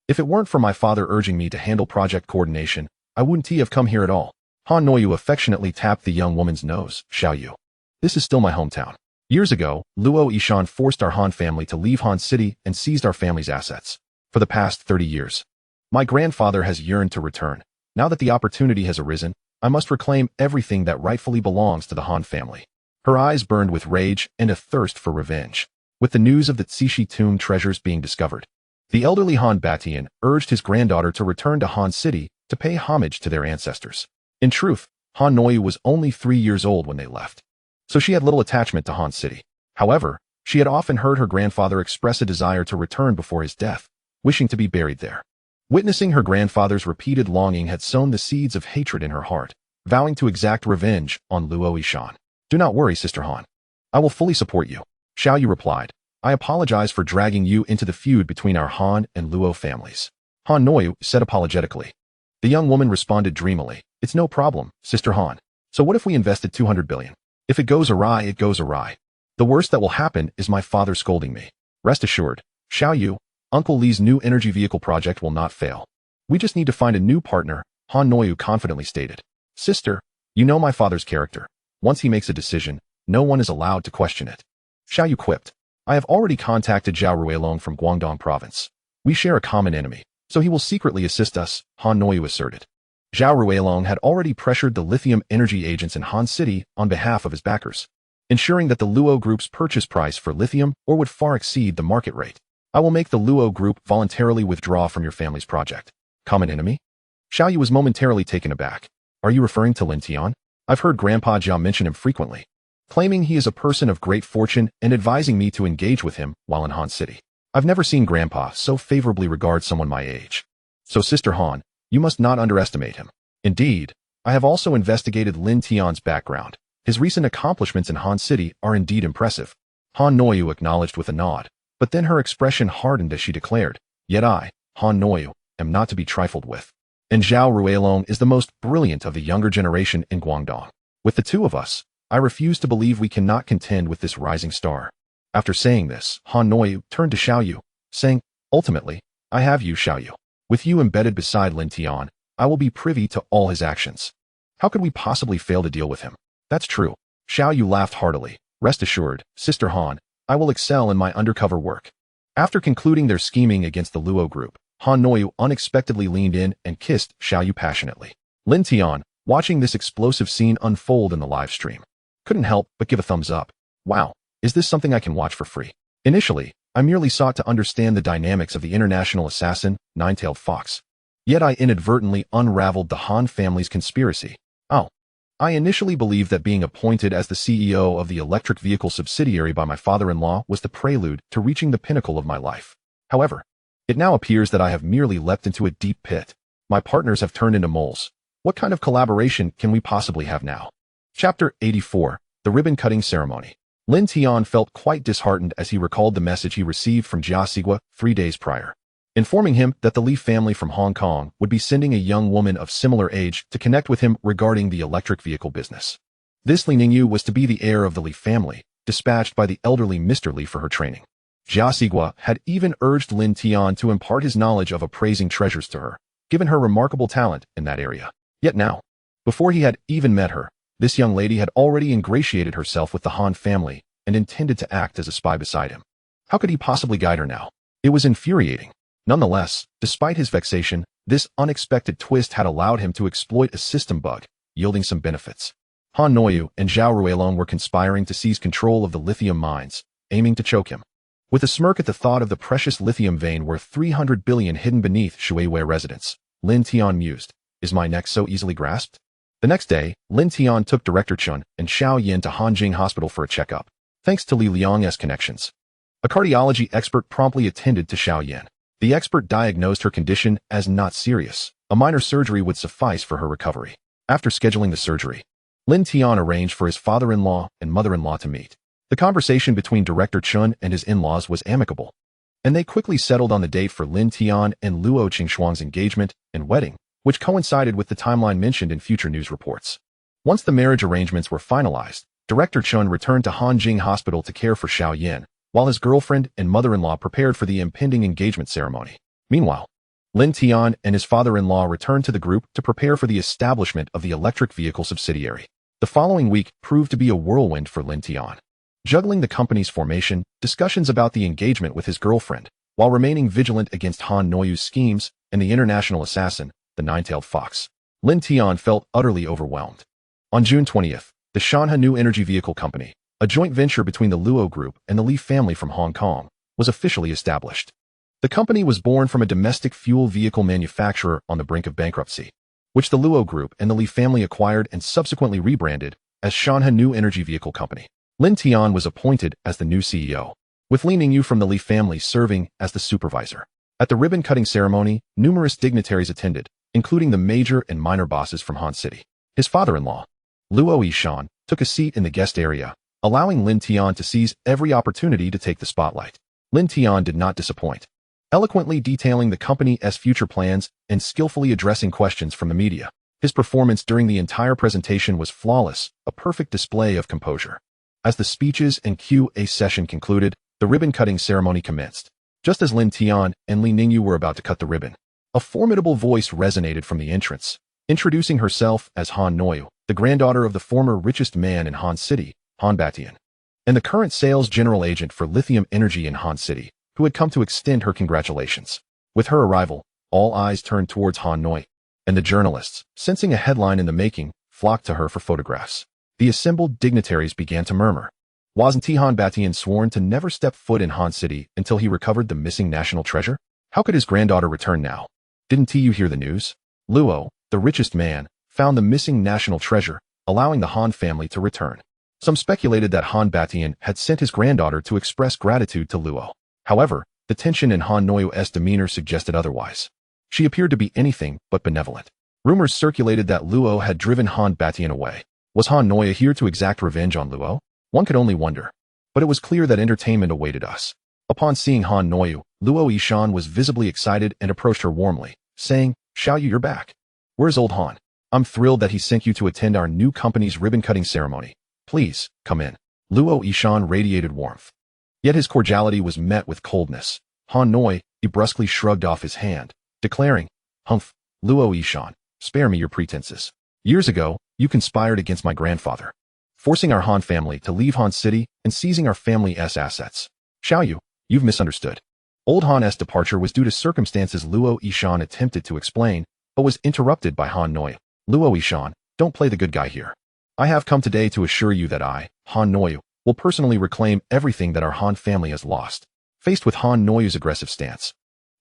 If it weren't for my father urging me to handle project coordination, I wouldn't have come here at all. Han Noyu affectionately tapped the young woman's nose. Xiaoyu. This is still my hometown. Years ago, Luo Yishan forced our Han family to leave Han City and seized our family's assets. For the past 30 years, my grandfather has yearned to return. Now that the opportunity has arisen, I must reclaim everything that rightfully belongs to the Han family. Her eyes burned with rage and a thirst for revenge. With the news of the Xishi tomb treasures being discovered, the elderly Han Batian urged his granddaughter to return to Han City to pay homage to their ancestors. In truth, Han Noyu was only 3 years old when they left, so she had little attachment to Han City. However, she had often heard her grandfather express a desire to return before his death, wishing to be buried there. Witnessing her grandfather's repeated longing had sown the seeds of hatred in her heart, vowing to exact revenge on Luo Yishan. Do not worry, Sister Han. I will fully support you. Xiaoyu replied. I apologize for dragging you into the feud between our Han and Luo families. Han Noyu said apologetically. The young woman responded dreamily. It's no problem, Sister Han. So what if we invested 200 billion? If it goes awry, it goes awry. The worst that will happen is my father scolding me. Rest assured, Xiaoyu, Uncle Li's new energy vehicle project will not fail. We just need to find a new partner, Han Noyu confidently stated. Sister, you know my father's character. Once he makes a decision, no one is allowed to question it. Xiaoyu quipped. I have already contacted Zhao Ruilong from Guangdong province. We share a common enemy, so he will secretly assist us, Han Noyu asserted. Zhao Ruilong had already pressured the lithium energy agents in Han City on behalf of his backers, ensuring that the Luo Group's purchase price for lithium or would far exceed the market rate. I will make the Luo Group voluntarily withdraw from your family's project. Common enemy? Xiaoyu was momentarily taken aback. Are you referring to Lin Tian? I've heard Grandpa Zhao mention him frequently, claiming he is a person of great fortune and advising me to engage with him while in Han City. I've never seen Grandpa so favorably regard someone my age. So Sister Han, you must not underestimate him. Indeed, I have also investigated Lin Tian's background. His recent accomplishments in Han City are indeed impressive. Han Noyu acknowledged with a nod, but then her expression hardened as she declared, Yet I, Han Noyu, am not to be trifled with. And Zhao Ruilong is the most brilliant of the younger generation in Guangdong. With the two of us, I refuse to believe we cannot contend with this rising star. After saying this, Han Noyu turned to Xiaoyu, saying, Ultimately, I have you, Xiaoyu. With you embedded beside Lin Tian, I will be privy to all his actions. How could we possibly fail to deal with him? That's true. Xiaoyu laughed heartily. Rest assured, Sister Han, I will excel in my undercover work. After concluding their scheming against the Luo Group, Han Noyu unexpectedly leaned in and kissed Xiaoyu passionately. Lin Tian, watching this explosive scene unfold in the live stream, couldn't help but give a thumbs up. Wow, is this something I can watch for free? Initially, I merely sought to understand the dynamics of the international assassin, Nine-Tailed Fox. Yet I inadvertently unraveled the Han family's conspiracy. Oh. I initially believed that being appointed as the CEO of the electric vehicle subsidiary by my father-in-law was the prelude to reaching the pinnacle of my life. However, it now appears that I have merely leapt into a deep pit. My partners have turned into moles. What kind of collaboration can we possibly have now? Chapter 84, The Ribbon-Cutting Ceremony. Lin Tian felt quite disheartened as he recalled the message he received from Jia Sigua 3 days prior, informing him that the Li family from Hong Kong would be sending a young woman of similar age to connect with him regarding the electric vehicle business. This Li Ningyu was to be the heir of the Li family, dispatched by the elderly Mr. Li for her training. Jia Sigua had even urged Lin Tian to impart his knowledge of appraising treasures to her, given her remarkable talent in that area. Yet now, before he had even met her, this young lady had already ingratiated herself with the Han family and intended to act as a spy beside him. How could he possibly guide her now? It was infuriating. Nonetheless, despite his vexation, this unexpected twist had allowed him to exploit a system bug, yielding some benefits. Han Noyu and Zhao Ruilong were conspiring to seize control of the lithium mines, aiming to choke him. With a smirk at the thought of the precious lithium vein worth 300 billion hidden beneath Shuiwei residence, Lin Tian mused, Is my neck so easily grasped? The next day, Lin Tian took Director Chun and Xiao Yin to Hanjing Hospital for a checkup. Thanks to Li Liang's connections, a cardiology expert promptly attended to Xiao Yin. The expert diagnosed her condition as not serious. A minor surgery would suffice for her recovery. After scheduling the surgery, Lin Tian arranged for his father-in-law and mother-in-law to meet. The conversation between Director Chun and his in-laws was amicable, and they quickly settled on the date for Lin Tian and Luo Qingshuang's engagement and wedding, which coincided with the timeline mentioned in future news reports. Once the marriage arrangements were finalized, Director Chun returned to Hanjing Hospital to care for Xiao Yin, while his girlfriend and mother-in-law prepared for the impending engagement ceremony. Meanwhile, Lin Tian and his father-in-law returned to the group to prepare for the establishment of the electric vehicle subsidiary. The following week proved to be a whirlwind for Lin Tian. Juggling the company's formation, discussions about the engagement with his girlfriend, while remaining vigilant against Han Noyu's schemes and the international assassin, the nine-tailed fox, Lin Tian felt utterly overwhelmed. On June 20th, the Shanha New Energy Vehicle Company, a joint venture between the Luo Group and the Li family from Hong Kong, was officially established. The company was born from a domestic fuel vehicle manufacturer on the brink of bankruptcy, which the Luo Group and the Li family acquired and subsequently rebranded as Shanha New Energy Vehicle Company. Lin Tian was appointed as the new CEO, with Li Ningyu from the Li family serving as the supervisor. At the ribbon-cutting ceremony, numerous dignitaries attended, including the major and minor bosses from Han City. His father-in-law, Luo Yishan, took a seat in the guest area, allowing Lin Tian to seize every opportunity to take the spotlight. Lin Tian did not disappoint, eloquently detailing the company's future plans and skillfully addressing questions from the media. His performance during the entire presentation was flawless, a perfect display of composure. As the speeches and Q&A session concluded, the ribbon-cutting ceremony commenced. Just as Lin Tian and Li Ningyu were about to cut the ribbon, a formidable voice resonated from the entrance, introducing herself as Han Noyu, the granddaughter of the former richest man in Han City, Han Batian, and the current sales general agent for lithium energy in Han City, who had come to extend her congratulations. With her arrival, all eyes turned towards Han Noyu, and the journalists, sensing a headline in the making, flocked to her for photographs. The assembled dignitaries began to murmur. Wasn't Han Batian sworn to never step foot in Han City until he recovered the missing national treasure? How could his granddaughter return now? Didn't you hear the news? Luo, the richest man, found the missing national treasure, allowing the Han family to return. Some speculated that Han Batian had sent his granddaughter to express gratitude to Luo. However, the tension in Han Noyu's demeanor suggested otherwise. She appeared to be anything but benevolent. Rumors circulated that Luo had driven Han Batian away. Was Han Noyu here to exact revenge on Luo? One could only wonder. But it was clear that entertainment awaited us. Upon seeing Han Noyu, Luo Yishan was visibly excited and approached her warmly, saying, "Xiao Yu, you're back. Where's old Han? I'm thrilled that he sent you to attend our new company's ribbon-cutting ceremony. Please, come in." Luo Yishan radiated warmth. Yet his cordiality was met with coldness. Han Noyu brusquely shrugged off his hand, declaring, "Humph, Luo Yishan, spare me your pretenses. Years ago, you conspired against my grandfather, forcing our Han family to leave Han City and seizing our family's assets. Xiao Yu, you've misunderstood. Old Han's departure was due to circumstances." Luo Yishan attempted to explain, but was interrupted by Han Noyu. "Luo Yishan, don't play the good guy here. I have come today to assure you that I, Han Noyu, will personally reclaim everything that our Han family has lost." Faced with Han Noyu's aggressive stance,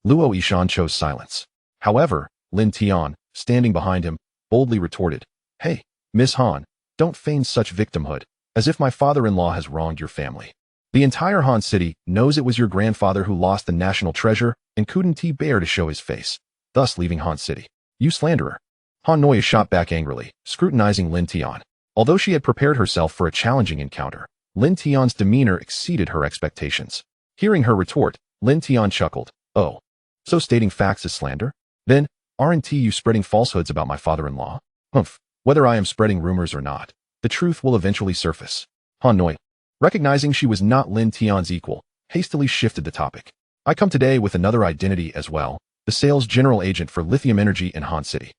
Luo Yishan chose silence. However, Lin Tian, standing behind him, boldly retorted, "Hey, Miss Han, don't feign such victimhood, as if my father-in-law has wronged your family. The entire Han City knows it was your grandfather who lost the national treasure and couldn't bear to show his face, thus leaving Han City. You slanderer." Han Noyu shot back angrily, scrutinizing Lin Tian. Although she had prepared herself for a challenging encounter, Lin Tian's demeanor exceeded her expectations. Hearing her retort, Lin Tian chuckled, "Oh, so stating facts is slander? Then, aren't you spreading falsehoods about my father-in-law? Humph, whether I am spreading rumors or not, the truth will eventually surface." Han Noyu, recognizing she was not Lin Tian's equal, hastily shifted the topic. "I come today with another identity as well, the sales general agent for lithium energy in Han City."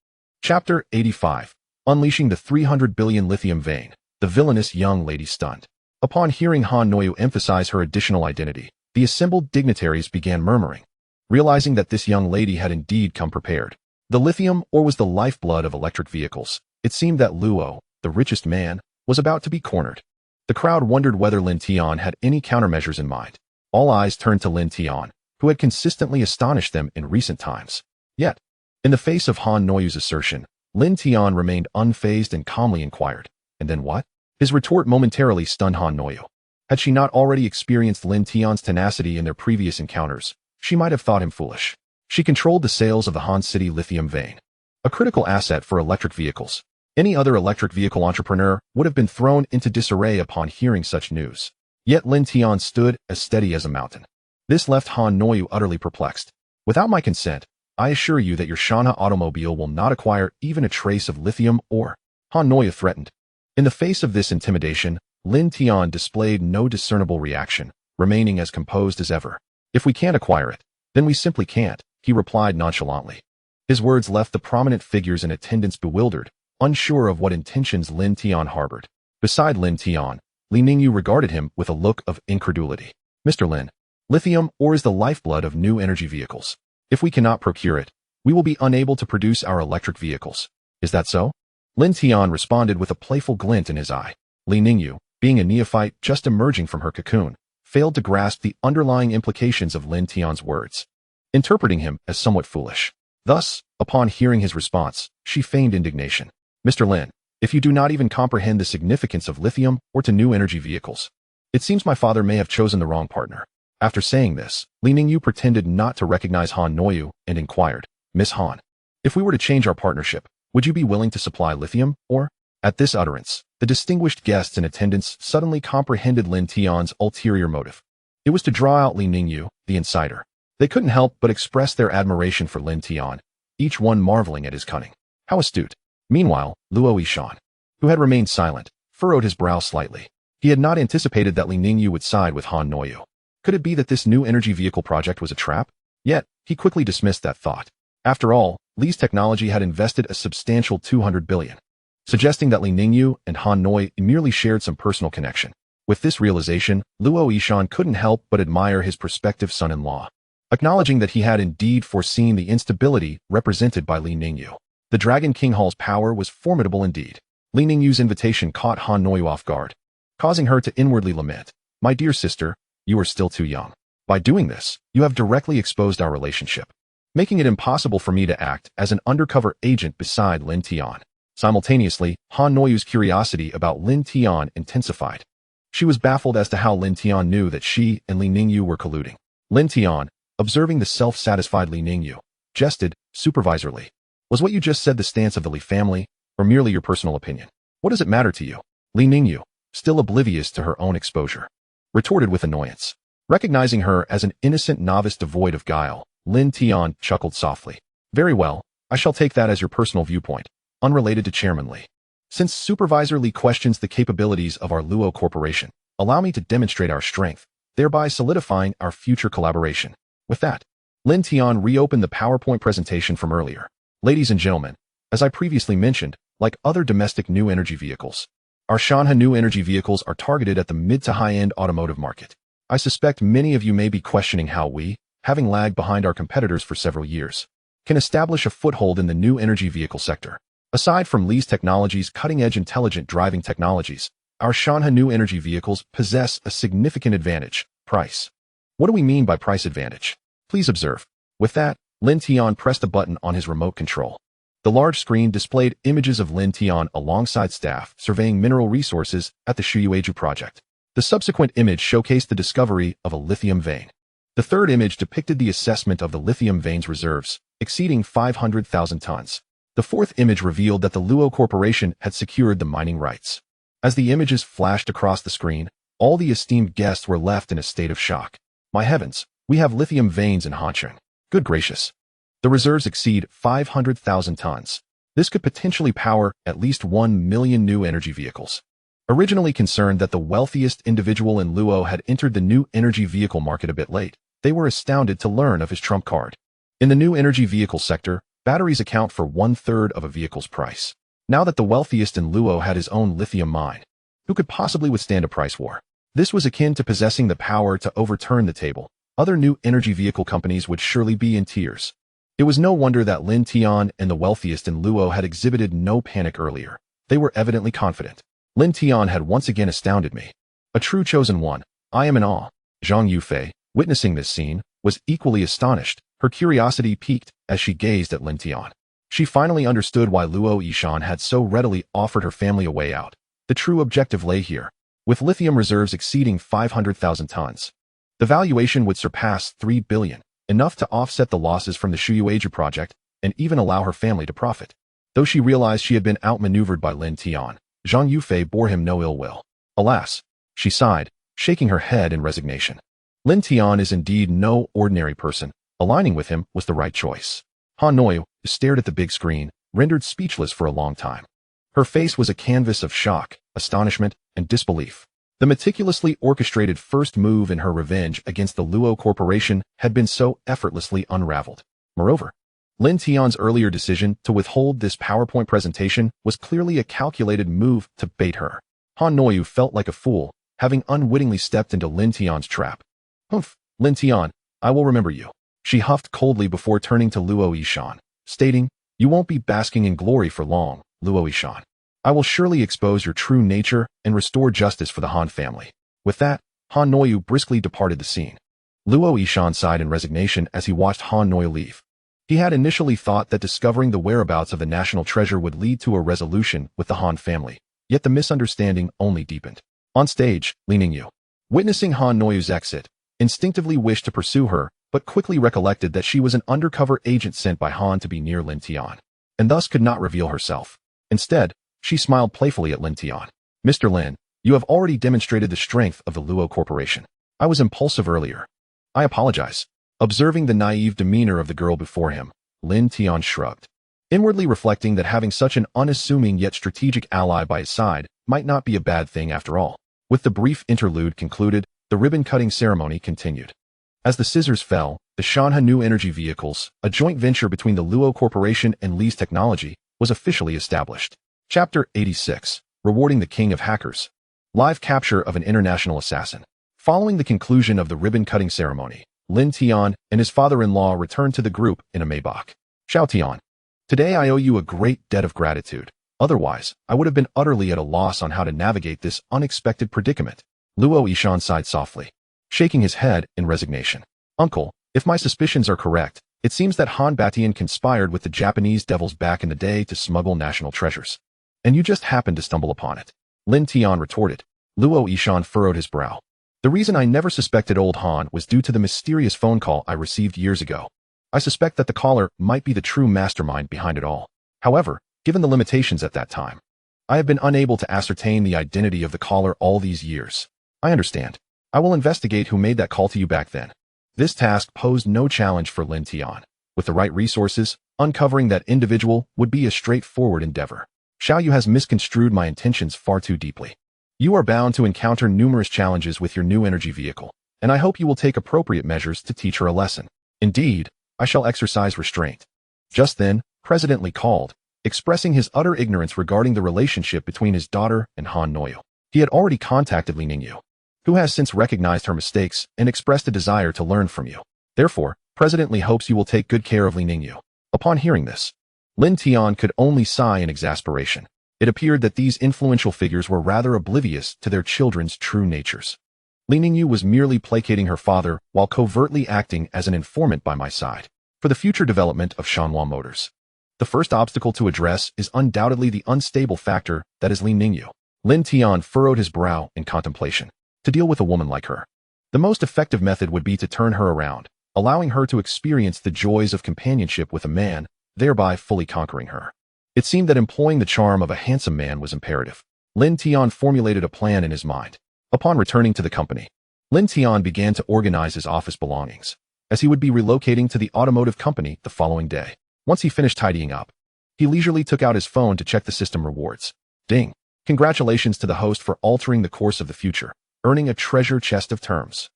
Chapter 85. Unleashing the 300 billion lithium vein, the villainous young lady stunned. Upon hearing Han Noyu emphasize her additional identity, the assembled dignitaries began murmuring, realizing that this young lady had indeed come prepared. The lithium ore was the lifeblood of electric vehicles. It seemed that Luo, the richest man, was about to be cornered. The crowd wondered whether Lin Tian had any countermeasures in mind. All eyes turned to Lin Tian, who had consistently astonished them in recent times. Yet, in the face of Han Noyu's assertion, Lin Tian remained unfazed and calmly inquired, "And then what?" His retort momentarily stunned Han Noyu. Had she not already experienced Lin Tian's tenacity in their previous encounters, she might have thought him foolish. She controlled the sales of the Han City lithium vein, a critical asset for electric vehicles. Any other electric vehicle entrepreneur would have been thrown into disarray upon hearing such news. Yet Lin Tian stood as steady as a mountain. This left Han Noyu utterly perplexed. Without my consent, I assure you that your Shanha automobile will not acquire even a trace of lithium ore, Han Noyu threatened. In the face of this intimidation, Lin Tian displayed no discernible reaction, remaining as composed as ever. If we can't acquire it, then we simply can't, he replied nonchalantly. His words left the prominent figures in attendance bewildered, unsure of what intentions Lin Tian harbored. Beside Lin Tian, Li Ningyu regarded him with a look of incredulity. Mr. Lin, lithium ore is the lifeblood of new energy vehicles. If we cannot procure it, we will be unable to produce our electric vehicles. Is that so? Lin Tian responded with a playful glint in his eye. Li Ningyu, being a neophyte just emerging from her cocoon, failed to grasp the underlying implications of Lin Tian's words, interpreting him as somewhat foolish. Thus, upon hearing his response, she feigned indignation. Mr. Lin, if you do not even comprehend the significance of lithium or to new energy vehicles, it seems my father may have chosen the wrong partner. After saying this, Li Ningyu pretended not to recognize Han Noyu and inquired, Miss Han, if we were to change our partnership, would you be willing to supply lithium ore? At this utterance, the distinguished guests in attendance suddenly comprehended Lin Tian's ulterior motive. It was to draw out Li Ningyu, the insider. They couldn't help but express their admiration for Lin Tian, each one marveling at his cunning. How astute. Meanwhile, Luo Yishan, who had remained silent, furrowed his brow slightly. He had not anticipated that Li Ningyu would side with Han Noyu. Could it be that this new energy vehicle project was a trap? Yet, he quickly dismissed that thought. After all, Li's technology had invested a substantial 200 billion, suggesting that Li Ningyu and Han Noyu merely shared some personal connection. With this realization, Luo Yishan couldn't help but admire his prospective son-in-law, acknowledging that he had indeed foreseen the instability represented by Li Ningyu. The Dragon King Hall's power was formidable indeed. Li Ningyu's invitation caught Han Noyu off guard, causing her to inwardly lament, My dear sister, you are still too young. By doing this, you have directly exposed our relationship, making it impossible for me to act as an undercover agent beside Lin Tian. Simultaneously, Han Noyu's curiosity about Lin Tian intensified. She was baffled as to how Lin Tian knew that she and Li Ningyu were colluding. Lin Tian, observing the self-satisfied Li Ningyu, jested supervisorily. Was what you just said the stance of the Li family, or merely your personal opinion? What does it matter to you? Li Ningyu, still oblivious to her own exposure, retorted with annoyance. Recognizing her as an innocent novice devoid of guile, Lin Tian chuckled softly. Very well, I shall take that as your personal viewpoint, unrelated to Chairman Li. Since Supervisor Li questions the capabilities of our Luo Corporation, allow me to demonstrate our strength, thereby solidifying our future collaboration. With that, Lin Tian reopened the PowerPoint presentation from earlier. Ladies and gentlemen, as I previously mentioned, like other domestic new energy vehicles, our Shanha new energy vehicles are targeted at the mid to high-end automotive market. I suspect many of you may be questioning how we, having lagged behind our competitors for several years, can establish a foothold in the new energy vehicle sector. Aside from Li's technology's cutting-edge intelligent driving technologies, our Shanha new energy vehicles possess a significant advantage: price. What do we mean by price advantage? Please observe. With that, Lin Tian pressed a button on his remote control. The large screen displayed images of Lin Tian alongside staff surveying mineral resources at the Shuyueju project. The subsequent image showcased the discovery of a lithium vein. The third image depicted the assessment of the lithium vein's reserves, exceeding 500,000 tons. The fourth image revealed that the Luo Corporation had secured the mining rights. As the images flashed across the screen, all the esteemed guests were left in a state of shock. My heavens, we have lithium veins in Hancheng. Good gracious. The reserves exceed 500,000 tons. This could potentially power at least 1 million new energy vehicles. Originally concerned that the wealthiest individual in Luo had entered the new energy vehicle market a bit late, they were astounded to learn of his trump card. In the new energy vehicle sector, batteries account for 1/3 of a vehicle's price. Now that the wealthiest in Luo had his own lithium mine, who could possibly withstand a price war? This was akin to possessing the power to overturn the table. Other new energy vehicle companies would surely be in tears. It was no wonder that Lin Tian and the wealthiest in Luo had exhibited no panic earlier. They were evidently confident. Lin Tian had once again astounded me. A true chosen one. I am in awe. Zhang Yufei, witnessing this scene, was equally astonished. Her curiosity piqued as she gazed at Lin Tian. She finally understood why Luo Yishan had so readily offered her family a way out. The true objective lay here. With lithium reserves exceeding 500,000 tons, the valuation would surpass 3 billion, enough to offset the losses from the Shuyueju project and even allow her family to profit. Though she realized she had been outmaneuvered by Lin Tian, Zhang Yufei bore him no ill will. Alas, she sighed, shaking her head in resignation. Lin Tian is indeed no ordinary person. Aligning with him was the right choice. Han Noyu stared at the big screen, rendered speechless for a long time. Her face was a canvas of shock, astonishment, and disbelief. The meticulously orchestrated first move in her revenge against the Luo Corporation had been so effortlessly unraveled. Moreover, Lin Tian's earlier decision to withhold this PowerPoint presentation was clearly a calculated move to bait her. Han Noyu felt like a fool, having unwittingly stepped into Lin Tian's trap. Humph, Lin Tian, I will remember you. She huffed coldly before turning to Luo Yishan, stating, "You won't be basking in glory for long, Luo Yishan. I will surely expose your true nature and restore justice for the Han family." With that, Han Noyu briskly departed the scene. Luo Yishan sighed in resignation as he watched Han Noyu leave. He had initially thought that discovering the whereabouts of the national treasure would lead to a resolution with the Han family, yet the misunderstanding only deepened. On stage, Lin Yu, witnessing Han Noyu's exit, instinctively wished to pursue her, but quickly recollected that she was an undercover agent sent by Han to be near Lin Tian, and thus could not reveal herself. Instead, she smiled playfully at Lin Tian. "Mr. Lin, you have already demonstrated the strength of the Luo Corporation. I was impulsive earlier. I apologize." Observing the naive demeanor of the girl before him, Lin Tian shrugged, inwardly reflecting that having such an unassuming yet strategic ally by his side might not be a bad thing after all. With the brief interlude concluded, the ribbon-cutting ceremony continued. As the scissors fell, the Shanha New Energy Vehicles, a joint venture between the Luo Corporation and Li's Technology, was officially established. Chapter 86, Rewarding the King of Hackers. Live capture of an international assassin. Following the conclusion of the ribbon-cutting ceremony, Lin Tian and his father-in-law returned to the group in a Maybach. "Xiao Tian, today I owe you a great debt of gratitude. Otherwise, I would have been utterly at a loss on how to navigate this unexpected predicament." Luo Yishan sighed softly, shaking his head in resignation. "Uncle, if my suspicions are correct, it seems that Han Batian conspired with the Japanese devils back in the day to smuggle national treasures. And you just happened to stumble upon it." Lin Tian retorted. Luo Yishan furrowed his brow. "The reason I never suspected old Han was due to the mysterious phone call I received years ago. I suspect that the caller might be the true mastermind behind it all. However, given the limitations at that time, I have been unable to ascertain the identity of the caller all these years. I understand. I will investigate who made that call to you back then." This task posed no challenge for Lin Tian. With the right resources, uncovering that individual would be a straightforward endeavor. "Xiao Yu has misconstrued my intentions far too deeply. You are bound to encounter numerous challenges with your new energy vehicle, and I hope you will take appropriate measures to teach her a lesson. Indeed, I shall exercise restraint." Just then, President Li called, expressing his utter ignorance regarding the relationship between his daughter and Han Noyu. He had already contacted Lin Yu, who has since recognized her mistakes and expressed a desire to learn from you. Therefore, President Li hopes you will take good care of Lin Yu. Upon hearing this, Lin Tian could only sigh in exasperation. It appeared that these influential figures were rather oblivious to their children's true natures. Lin Yu was merely placating her father while covertly acting as an informant by my side. For the future development of Shanhua Motors, the first obstacle to address is undoubtedly the unstable factor that is Lin Yu. Lin Tian furrowed his brow in contemplation. To deal with a woman like her, the most effective method would be to turn her around, allowing her to experience the joys of companionship with a man, thereby fully conquering her. It seemed that employing the charm of a handsome man was imperative. Lin Tian formulated a plan in his mind. Upon returning to the company, Lin Tian began to organize his office belongings, as he would be relocating to the automotive company the following day. Once he finished tidying up, he leisurely took out his phone to check the system rewards. Ding! Congratulations to the host for altering the course of the future, earning a treasure chest of terms.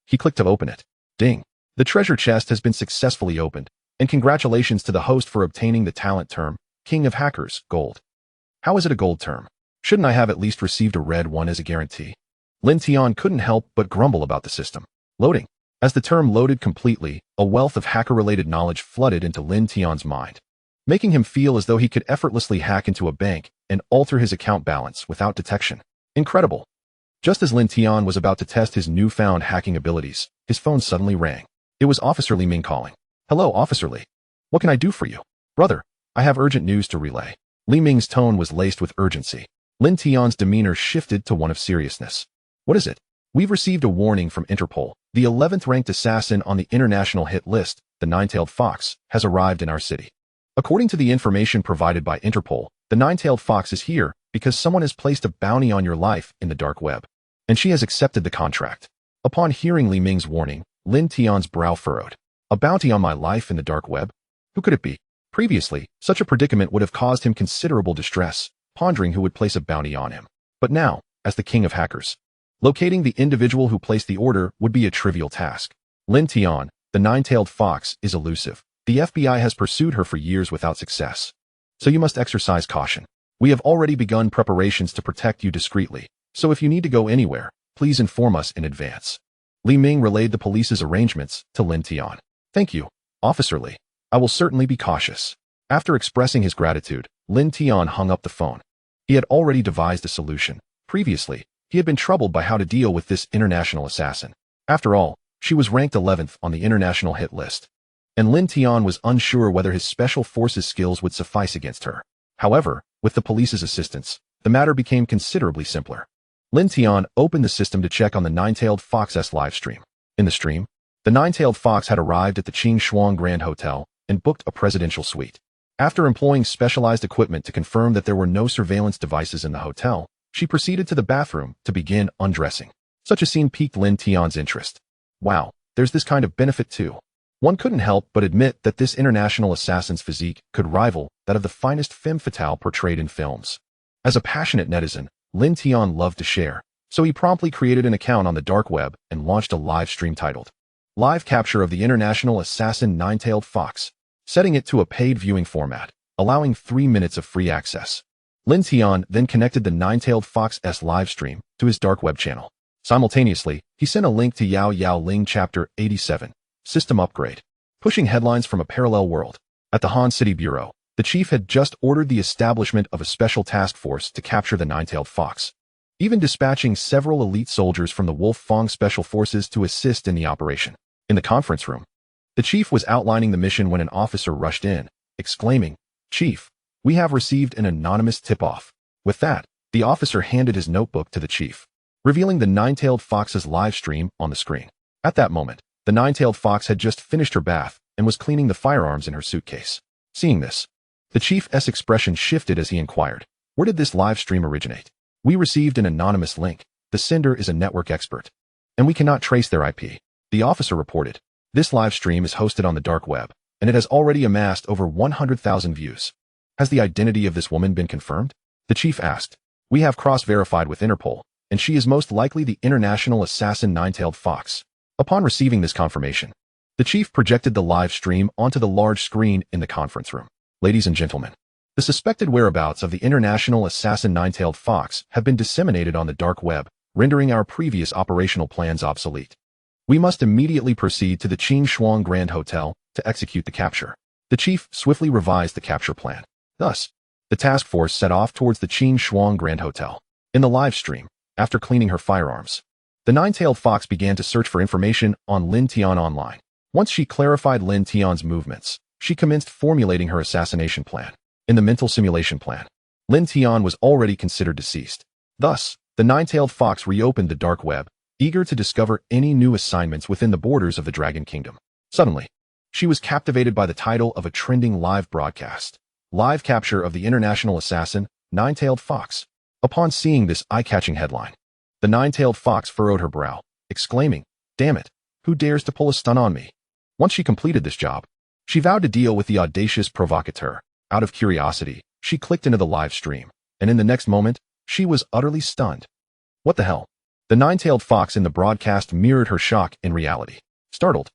He clicked to open it. Ding! The treasure chest has been successfully opened, and congratulations to the host for obtaining the talent term, King of Hackers, Gold. How is it a gold term? Shouldn't I have at least received a red one as a guarantee? Lin Tian couldn't help but grumble about the system. Loading. As the term loaded completely, a wealth of hacker-related knowledge flooded into Lin Tian's mind, making him feel as though he could effortlessly hack into a bank and alter his account balance without detection. Incredible. Just as Lin Tian was about to test his newfound hacking abilities, his phone suddenly rang. It was Officer Li Ming calling. "Hello, Officer Li. What can I do for you?" "Brother, I have urgent news to relay." Li Ming's tone was laced with urgency. Lin Tian's demeanor shifted to one of seriousness. "What is it?" "We've received a warning from Interpol. The 11th ranked assassin on the international hit list, the Nine-Tailed Fox, has arrived in our city. According to the information provided by Interpol, the Nine-Tailed Fox is here because someone has placed a bounty on your life in the dark web, and she has accepted the contract. Upon hearing Li Ming's warning, Lin Tian's brow furrowed. A bounty on my life in the dark web? Who could it be? Previously, such a predicament would have caused him considerable distress, pondering who would place a bounty on him. But now, as the king of hackers, locating the individual who placed the order would be a trivial task. Lin Tian, the nine-tailed fox, is elusive. The FBI has pursued her for years without success. So you must exercise caution. We have already begun preparations to protect you discreetly, so if you need to go anywhere, please inform us in advance. Li Ming relayed the police's arrangements to Lin Tian. Thank you, Officer Li. I will certainly be cautious. After expressing his gratitude, Lin Tian hung up the phone. He had already devised a solution. Previously, he had been troubled by how to deal with this international assassin. After all, she was ranked 11th on the international hit list, and Lin Tian was unsure whether his special forces skills would suffice against her. However, with the police's assistance, the matter became considerably simpler. Lin Tian opened the system to check on the nine-tailed fox's live stream. In the stream, the nine-tailed fox had arrived at the Qing Shuang Grand Hotel and booked a presidential suite. After employing specialized equipment to confirm that there were no surveillance devices in the hotel, she proceeded to the bathroom to begin undressing. Such a scene piqued Lin Tian's interest. Wow, there's this kind of benefit too. One couldn't help but admit that this international assassin's physique could rival that of the finest femme fatale portrayed in films. As a passionate netizen, Lin Tian loved to share, so he promptly created an account on the dark web and launched a live stream titled Live Capture of the International Assassin Nine-Tailed Fox, setting it to a paid viewing format, allowing 3 minutes of free access. Lin Tian then connected the Nine-Tailed Fox's live stream to his dark web channel. Simultaneously, he sent a link to Yao Yao Ling Chapter 87, System Upgrade, pushing headlines from a parallel world. At the Han City Bureau, the chief had just ordered the establishment of a special task force to capture the nine-tailed fox, even dispatching several elite soldiers from the Wolf Fong Special Forces to assist in the operation. In the conference room, the chief was outlining the mission when an officer rushed in, exclaiming, "Chief, we have received an anonymous tip-off." With that, the officer handed his notebook to the chief, revealing the nine-tailed fox's live stream on the screen. At that moment, the nine-tailed fox had just finished her bath and was cleaning the firearms in her suitcase. Seeing this, the chief's expression shifted as he inquired, "Where did this live stream originate?" "We received an anonymous link. The sender is a network expert, and we cannot trace their IP," the officer reported. "This live stream is hosted on the dark web, and it has already amassed over 100,000 views. Has the identity of this woman been confirmed?" the chief asked. "We have cross-verified with Interpol, and she is most likely the international assassin nine-tailed fox." Upon receiving this confirmation, the chief projected the live stream onto the large screen in the conference room. "Ladies and gentlemen, the suspected whereabouts of the international assassin nine-tailed fox have been disseminated on the dark web, rendering our previous operational plans obsolete. We must immediately proceed to the Qing Shuang Grand Hotel to execute the capture." The chief swiftly revised the capture plan. Thus, the task force set off towards the Qing Shuang Grand Hotel. In the live stream, after cleaning her firearms, the nine-tailed fox began to search for information on Lin Tian online. Once she clarified Lin Tian's movements, she commenced formulating her assassination plan. In the mental simulation plan, Lin Tian was already considered deceased. Thus, the nine-tailed fox reopened the dark web, eager to discover any new assignments within the borders of the Dragon Kingdom. Suddenly, she was captivated by the title of a trending live broadcast, Live Capture of the International Assassin, Nine-Tailed Fox. Upon seeing this eye-catching headline, the nine-tailed fox furrowed her brow, exclaiming, "Damn it, who dares to pull a stunt on me?" Once she completed this job, she vowed to deal with the audacious provocateur. Out of curiosity, she clicked into the live stream, and in the next moment, she was utterly stunned. What the hell? The nine-tailed fox in the broadcast mirrored her shock in reality. Startled,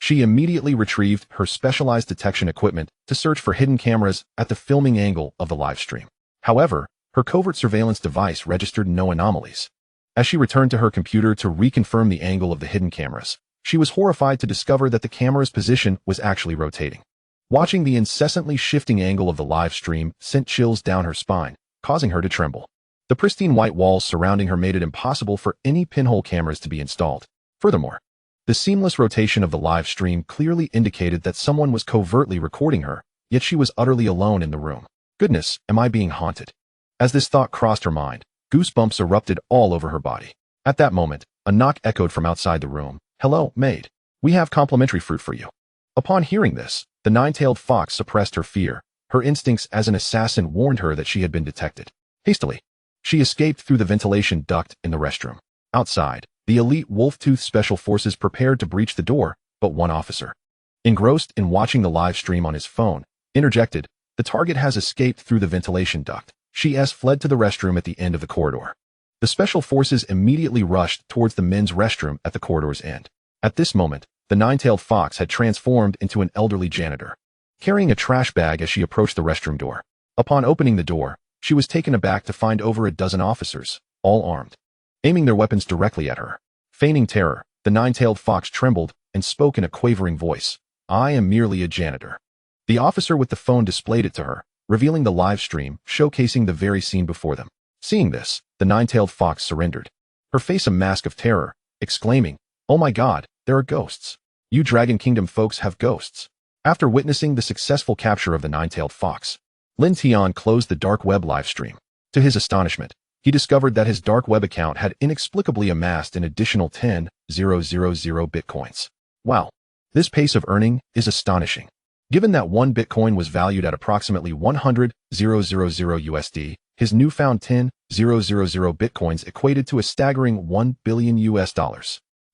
she immediately retrieved her specialized detection equipment to search for hidden cameras at the filming angle of the live stream. However, her covert surveillance device registered no anomalies. As she returned to her computer to reconfirm the angle of the hidden cameras, she was horrified to discover that the camera's position was actually rotating. Watching the incessantly shifting angle of the live stream sent chills down her spine, causing her to tremble. The pristine white walls surrounding her made it impossible for any pinhole cameras to be installed. Furthermore, the seamless rotation of the live stream clearly indicated that someone was covertly recording her, yet she was utterly alone in the room. Goodness, am I being haunted? As this thought crossed her mind, goosebumps erupted all over her body. At that moment, a knock echoed from outside the room. "Hello, maid. We have complimentary fruit for you." Upon hearing this, the nine-tailed fox suppressed her fear. Her instincts as an assassin warned her that she had been detected. Hastily, she escaped through the ventilation duct in the restroom. Outside, The elite Wolf-Tooth Special Forces prepared to breach the door, but one officer, engrossed in watching the live stream on his phone, interjected, "The target has escaped through the ventilation duct. She has fled to the restroom at the end of the corridor." The Special Forces immediately rushed towards the men's restroom at the corridor's end. At this moment, the nine-tailed fox had transformed into an elderly janitor, carrying a trash bag as she approached the restroom door. Upon opening the door, she was taken aback to find over a dozen officers, all armed, aiming their weapons directly at her. Feigning terror, the nine-tailed fox trembled and spoke in a quavering voice, "I am merely a janitor." The officer with the phone displayed it to her, revealing the live stream, showcasing the very scene before them. Seeing this, the nine-tailed fox surrendered, her face a mask of terror, exclaiming, "Oh my God, there are ghosts. You Dragon Kingdom folks have ghosts." After witnessing the successful capture of the nine-tailed fox, Lin Tian closed the dark web live stream. To his astonishment, he discovered that his dark web account had inexplicably amassed an additional 10,000 bitcoins. Wow, this pace of earning is astonishing. Given that one bitcoin was valued at approximately 100,000 USD, his newfound 10,000 bitcoins equated to a staggering $1 billion.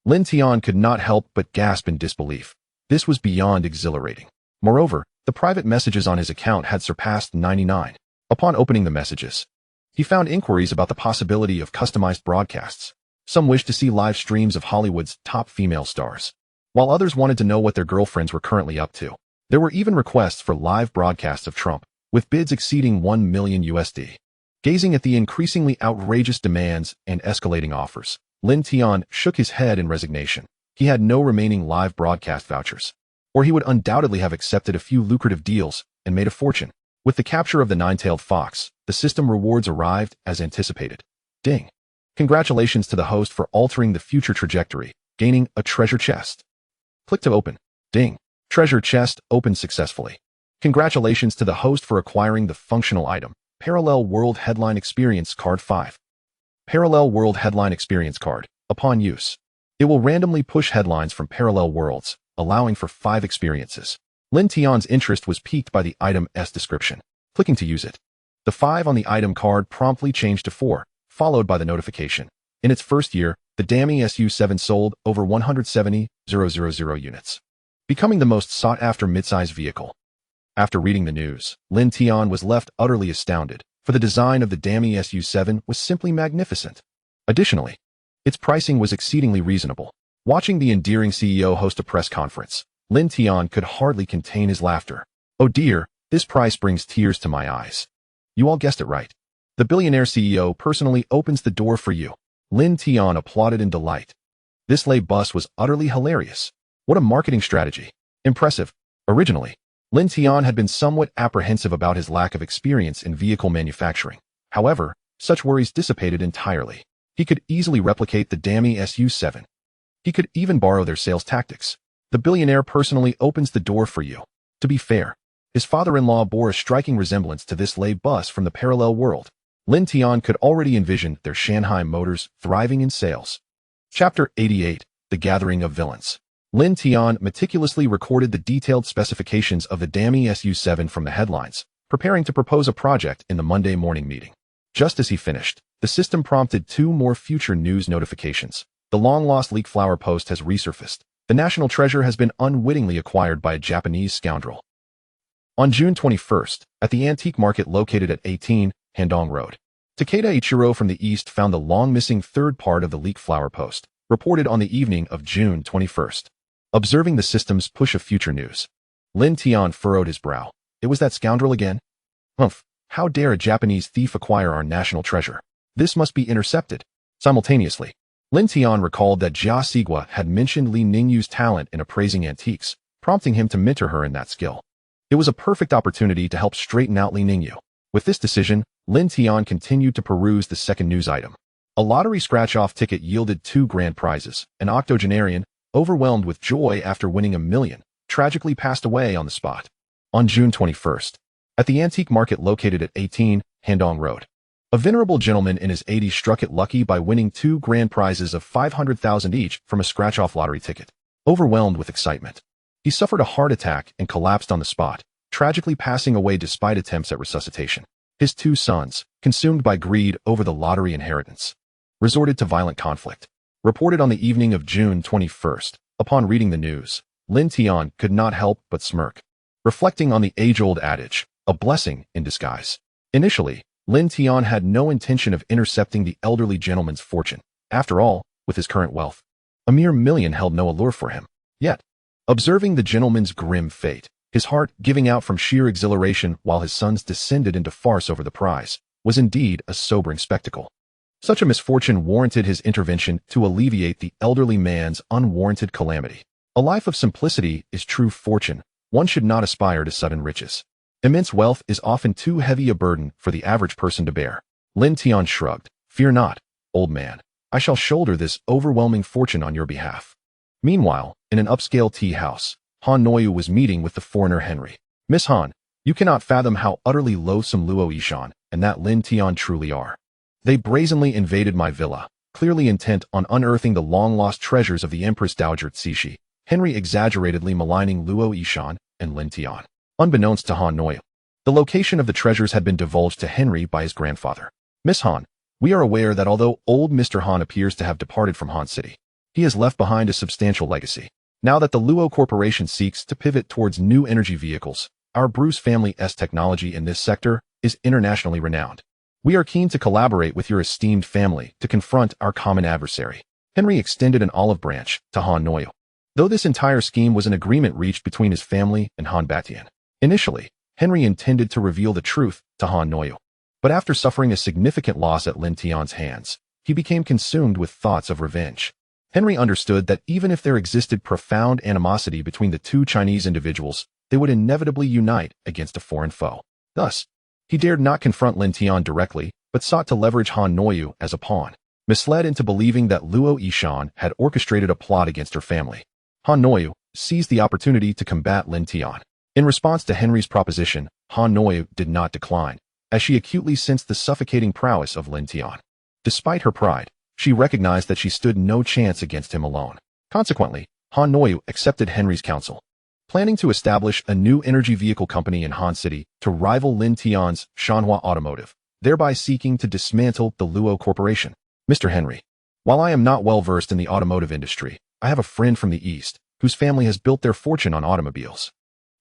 Lin Tian could not help but gasp in disbelief. This was beyond exhilarating. Moreover, the private messages on his account had surpassed 99. Upon opening the messages, he found inquiries about the possibility of customized broadcasts. Some wished to see live streams of Hollywood's top female stars, while others wanted to know what their girlfriends were currently up to. There were even requests for live broadcasts of Trump, with bids exceeding 1 million USD. Gazing at the increasingly outrageous demands and escalating offers, Lin Tian shook his head in resignation. He had no remaining live broadcast vouchers, or he would undoubtedly have accepted a few lucrative deals and made a fortune. With the capture of the nine-tailed fox, the system rewards arrived as anticipated. Ding! Congratulations to the host for altering the future trajectory, gaining a treasure chest. Click to open. Ding! Treasure chest opened successfully. Congratulations to the host for acquiring the functional item, Parallel World Headline Experience Card 5. Parallel World Headline Experience Card. Upon use, it will randomly push headlines from parallel worlds, allowing for 5 experiences. Lin Tian's interest was piqued by the item's description. Clicking to use it, the 5 on the item card promptly changed to 4, followed by the notification. In its first year, the Dammy SU-7 sold over 170,000 units, becoming the most sought-after midsize vehicle. After reading the news, Lin Tian was left utterly astounded, for the design of the Dammy SU-7 was simply magnificent. Additionally, its pricing was exceedingly reasonable. Watching the endearing CEO host a press conference, Lin Tian could hardly contain his laughter. "Oh dear, this price brings tears to my eyes." You all guessed it right. The Billionaire CEO personally opens the door for you. Lin Tian applauded in delight. This lay bus was utterly hilarious. What a marketing strategy. Impressive. Originally, Lin Tian had been somewhat apprehensive about his lack of experience in vehicle manufacturing. However, such worries dissipated entirely. He could easily replicate the Dammy SU-7. He could even borrow their sales tactics. The Billionaire personally opens the door for you. To be fair, his father-in-law bore a striking resemblance to this lay bus from the parallel world. Lin Tian could already envision their Shanghai motors thriving in sales. Chapter 88, The Gathering of Villains. Lin Tian meticulously recorded the detailed specifications of the Dammy SU-7 from the headlines, preparing to propose a project in the Monday morning meeting. Just as he finished, the system prompted 2 more future news notifications. The long-lost leak flower post has resurfaced. The national treasure has been unwittingly acquired by a Japanese scoundrel. On June 21st, at the antique market located at 18 Handong Road, Takeda Ichiro from the east found the long-missing third part of the leak flower post, reported on the evening of June 21st. Observing the system's push of future news, Lin Tian furrowed his brow. It was that scoundrel again? Humph, how dare a Japanese thief acquire our national treasure? This must be intercepted. Simultaneously, Lin Tian recalled that Jia Sigua had mentioned Li Ningyu's talent in appraising antiques, prompting him to mentor her in that skill. It was a perfect opportunity to help straighten out Li Ningyu. With this decision, Lin Tian continued to peruse the second news item. A lottery scratch-off ticket yielded 2 grand prizes. An octogenarian, overwhelmed with joy after winning $1 million, tragically passed away on the spot. On June 21st, at the antique market located at 18 Handong Road, a venerable gentleman in his 80s struck it lucky by winning 2 grand prizes of 500,000 each from a scratch-off lottery ticket. Overwhelmed with excitement, he suffered a heart attack and collapsed on the spot, tragically passing away despite attempts at resuscitation. His 2 sons, consumed by greed over the lottery inheritance, resorted to violent conflict. reported on the evening of June 21st. Upon reading the news, Lin Tian could not help but smirk, reflecting on the age-old adage, a blessing in disguise. Initially, Lin Tian had no intention of intercepting the elderly gentleman's fortune. After all, with his current wealth, a mere million held no allure for him. Yet, observing the gentleman's grim fate, his heart giving out from sheer exhilaration while his sons descended into farce over the prize, was indeed a sobering spectacle. Such a misfortune warranted his intervention to alleviate the elderly man's unwarranted calamity. A life of simplicity is true fortune. One should not aspire to sudden riches. Immense wealth is often too heavy a burden for the average person to bear. Lin Tian shrugged. Fear not, old man. I shall shoulder this overwhelming fortune on your behalf. Meanwhile, in an upscale tea house, Han Noyu was meeting with the foreigner Henry. Miss Han, you cannot fathom how utterly loathsome Luo Yishan and that Lin Tian truly are. They brazenly invaded my villa, clearly intent on unearthing the long-lost treasures of the Empress Dowager Cixi. Henry exaggeratedly maligning Luo Yishan and Lin Tian. Unbeknownst to Han Noyu, the location of the treasures had been divulged to Henry by his grandfather. Miss Han, we are aware that although old Mr. Han appears to have departed from Han City, he has left behind a substantial legacy. Now that the Luo Corporation seeks to pivot towards new energy vehicles, our Bruce family's technology in this sector is internationally renowned. We are keen to collaborate with your esteemed family to confront our common adversary. Henry extended an olive branch to Han Noyu. Though this entire scheme was an agreement reached between his family and Han Batian. Initially, Henry intended to reveal the truth to Han Noyu. But after suffering a significant loss at Lin Tian's hands, he became consumed with thoughts of revenge. Henry understood that even if there existed profound animosity between the two Chinese individuals, they would inevitably unite against a foreign foe. Thus, he dared not confront Lin Tian directly, but sought to leverage Han Noyu as a pawn. Misled into believing that Luo Yishan had orchestrated a plot against her family, Han Noyu seized the opportunity to combat Lin Tian. In response to Henry's proposition, Han Noyu did not decline, as she acutely sensed the suffocating prowess of Lin Tian. Despite her pride, she recognized that she stood no chance against him alone. Consequently, Han Noyu accepted Henry's counsel, planning to establish a new energy vehicle company in Han City to rival Lin Tian's Shanhua Automotive, thereby seeking to dismantle the Luo Corporation. Mr. Henry, while I am not well versed in the automotive industry, I have a friend from the East whose family has built their fortune on automobiles.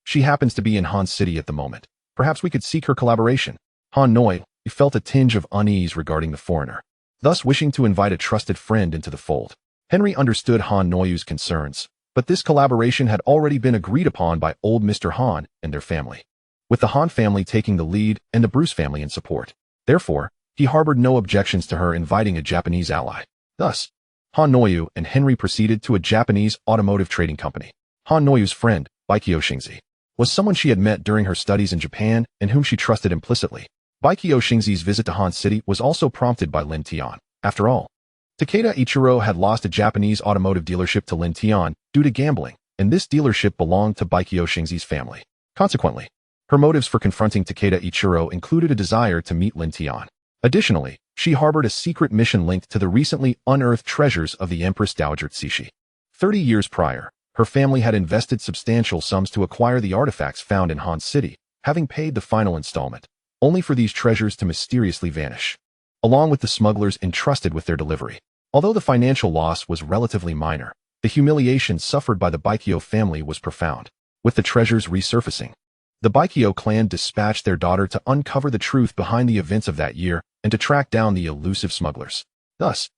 She happens to be in Han City at the moment. Perhaps we could seek her collaboration. Han Noyu felt a tinge of unease regarding the foreigner, thus wishing to invite a trusted friend into the fold. Henry understood Han Noyu's concerns, but this collaboration had already been agreed upon by old Mr. Han and their family, with the Han family taking the lead and the Bruce family in support. Therefore, he harbored no objections to her inviting a Japanese ally. Thus, Han Noyu and Henry proceeded to a Japanese automotive trading company. Han Noyu's friend, Baikyo Xingzi, was someone she had met during her studies in Japan and whom she trusted implicitly. Baikyo Xingzi's visit to Han City was also prompted by Lin Tian. After all, Takeda Ichiro had lost a Japanese automotive dealership to Lin Tian due to gambling, and this dealership belonged to Baikyo Xingzi's family. Consequently, her motives for confronting Takeda Ichiro included a desire to meet Lin Tian. Additionally, she harbored a secret mission linked to the recently unearthed treasures of the Empress Dowager Cixi. 30 years prior, her family had invested substantial sums to acquire the artifacts found in Han City, having paid the final installment, only for these treasures to mysteriously vanish, along with the smugglers entrusted with their delivery. Although the financial loss was relatively minor, the humiliation suffered by the Baikyo family was profound. With the treasures resurfacing, the Baikyo clan dispatched their daughter to uncover the truth behind the events of that year and to track down the elusive smugglers. Thus,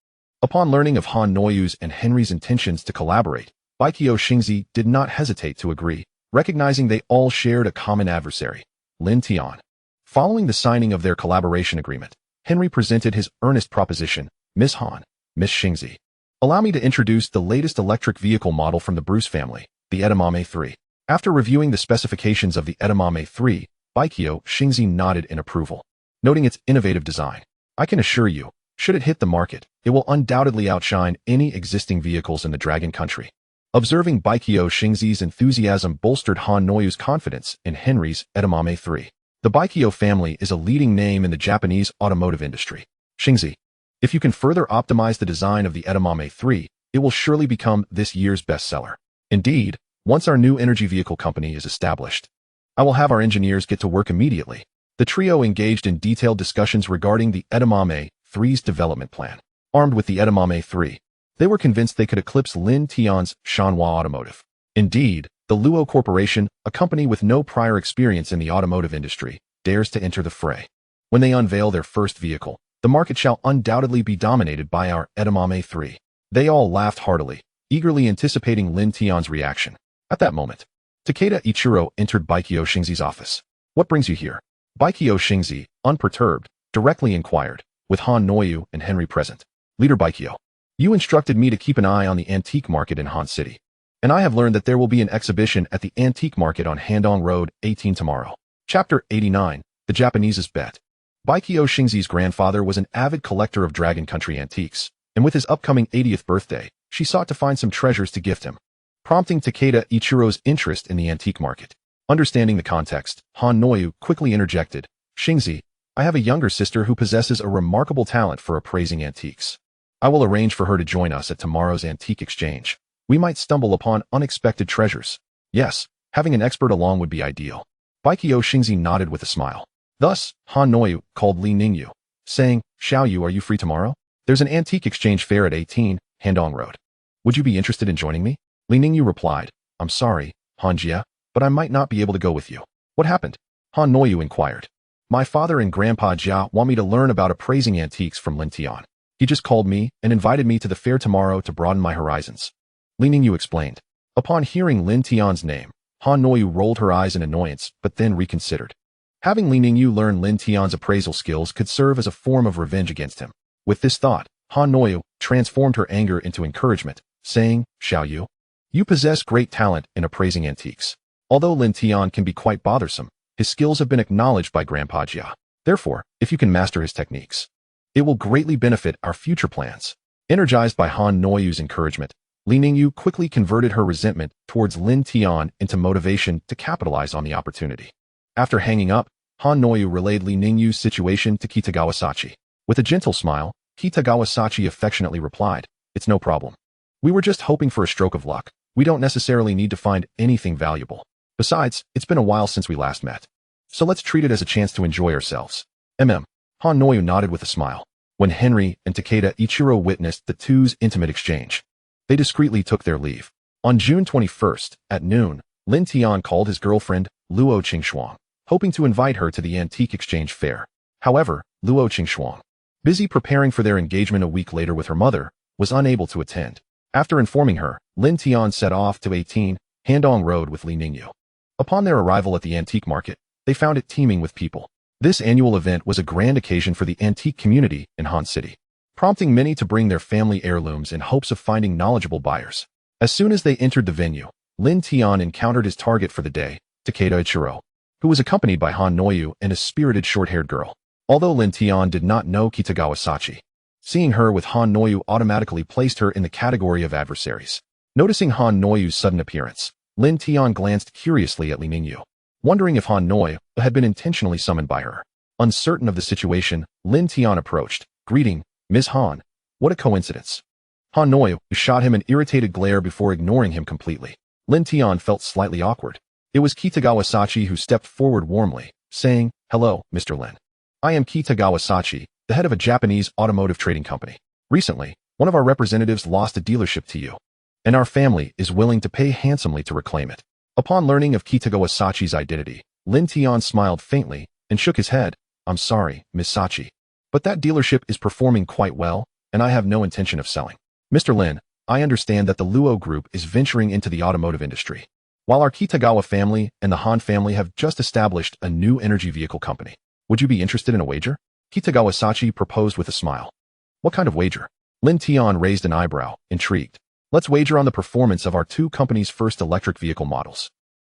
upon learning of Han Noyu's and Henry's intentions to collaborate, Baikyo Xingzi did not hesitate to agree, recognizing they all shared a common adversary, Lin Tian. Following the signing of their collaboration agreement, Henry presented his earnest proposition. Miss Han, Miss Xingzi, allow me to introduce the latest electric vehicle model from the Bruce family, the Edamame 3. After reviewing the specifications of the Edamame 3, Baikyo Xingzi nodded in approval, noting its innovative design. I can assure you, should it hit the market, it will undoubtedly outshine any existing vehicles in the Dragon Country. Observing Baikyo Xingzi's enthusiasm bolstered Han Noyu's confidence in Henry's Edamame 3. The Baikyo family is a leading name in the Japanese automotive industry. Xingzi, if you can further optimize the design of the Edamame 3, it will surely become this year's bestseller. Indeed, once our new energy vehicle company is established, I will have our engineers get to work immediately. The trio engaged in detailed discussions regarding the Edamame 3's development plan. Armed with the Edamame 3, They were convinced they could eclipse Lin Tian's Shanhua Automotive. Indeed, the Luo Corporation, a company with no prior experience in the automotive industry, dares to enter the fray. When they unveil their first vehicle, the market shall undoubtedly be dominated by our Edamame 3. They all laughed heartily, eagerly anticipating Lin Tian's reaction. At that moment, Takeda Ichiro entered Baikyo Xingzi's office. What brings you here? Baikyo Xingzi, unperturbed, directly inquired, with Han Noyu and Henry present. Leader Baikyo, you instructed me to keep an eye on the antique market in Han City. And I have learned that there will be an exhibition at the antique market on Handong Road 18 tomorrow. Chapter 89, The Japanese's Bet. Baikyo Xingzi's grandfather was an avid collector of Dragon Country antiques, and with his upcoming 80th birthday, she sought to find some treasures to gift him, prompting Takeda Ichiro's interest in the antique market. Understanding the context, Han Noyu quickly interjected, Xingzi, I have a younger sister who possesses a remarkable talent for appraising antiques. I will arrange for her to join us at tomorrow's antique exchange. We might stumble upon unexpected treasures. Yes, having an expert along would be ideal. Baikyo Xingzi nodded with a smile. Thus, Han Noyu called Li Ningyu, saying, Xiaoyu, are you free tomorrow? There's an antique exchange fair at 18, Handong Road. Would you be interested in joining me? Li Ningyu replied, I'm sorry, Han Jia, but I might not be able to go with you. What happened? Han Noyu inquired. My father and Grandpa Jia want me to learn about appraising antiques from Lin Tian. He just called me and invited me to the fair tomorrow to broaden my horizons. Li Ningyu explained. Upon hearing Lin Tian's name, Han Noyu rolled her eyes in annoyance, but then reconsidered. Having Li Ningyu learn Lin Tian's appraisal skills could serve as a form of revenge against him. With this thought, Han Noyu transformed her anger into encouragement, saying, Xiaoyu, you possess great talent in appraising antiques. Although Lin Tian can be quite bothersome, his skills have been acknowledged by Grandpa Jia. Therefore, if you can master his techniques, it will greatly benefit our future plans. Energized by Han Noyu's encouragement, Li Ningyu quickly converted her resentment towards Lin Tian into motivation to capitalize on the opportunity. After hanging up, Han Noyu relayed Li Ningyu's situation to Kitagawa Sachi. With a gentle smile, Kitagawa Sachi affectionately replied, It's no problem. We were just hoping for a stroke of luck. We don't necessarily need to find anything valuable. Besides, it's been a while since we last met. So let's treat it as a chance to enjoy ourselves. Han Noyu nodded with a smile. When Henry and Takeda Ichiro witnessed the two's intimate exchange, they discreetly took their leave. On June 21st, at noon, Lin Tian called his girlfriend, Luo Qingxuang, hoping to invite her to the antique exchange fair. However, Luo Qingxuang, busy preparing for their engagement a week later with her mother, was unable to attend. After informing her, Lin Tian set off to 18, Handong Road with Li Ningyu. Upon their arrival at the antique market, they found it teeming with people. This annual event was a grand occasion for the antique community in Han City, prompting many to bring their family heirlooms in hopes of finding knowledgeable buyers. As soon as they entered the venue, Lin Tian encountered his target for the day, Takeda Ichiro, who was accompanied by Han Noyu and a spirited short-haired girl. Although Lin Tian did not know Kitagawa Sachi, seeing her with Han Noyu automatically placed her in the category of adversaries. Noticing Han Noyu's sudden appearance, Lin Tian glanced curiously at Li Ningyu, wondering if Han Noyu had been intentionally summoned by her. Uncertain of the situation, Lin Tian approached, greeting, Ms. Han, what a coincidence. Han Noyu shot him an irritated glare before ignoring him completely. Lin Tian felt slightly awkward. It was Kitagawa Sachi who stepped forward warmly, saying, Hello, Mr. Lin. I am Kitagawa Sachi, the head of a Japanese automotive trading company. Recently, one of our representatives lost a dealership to you, and our family is willing to pay handsomely to reclaim it. Upon learning of Kitagawa Sachi's identity, Lin Tian smiled faintly and shook his head. I'm sorry, Ms. Sachi, but that dealership is performing quite well, and I have no intention of selling. Mr. Lin, I understand that the Luo Group is venturing into the automotive industry, while our Kitagawa family and the Han family have just established a new energy vehicle company. Would you be interested in a wager? Kitagawa Sachi proposed with a smile. What kind of wager? Lin Tian raised an eyebrow, intrigued. Let's wager on the performance of our two companies' first electric vehicle models.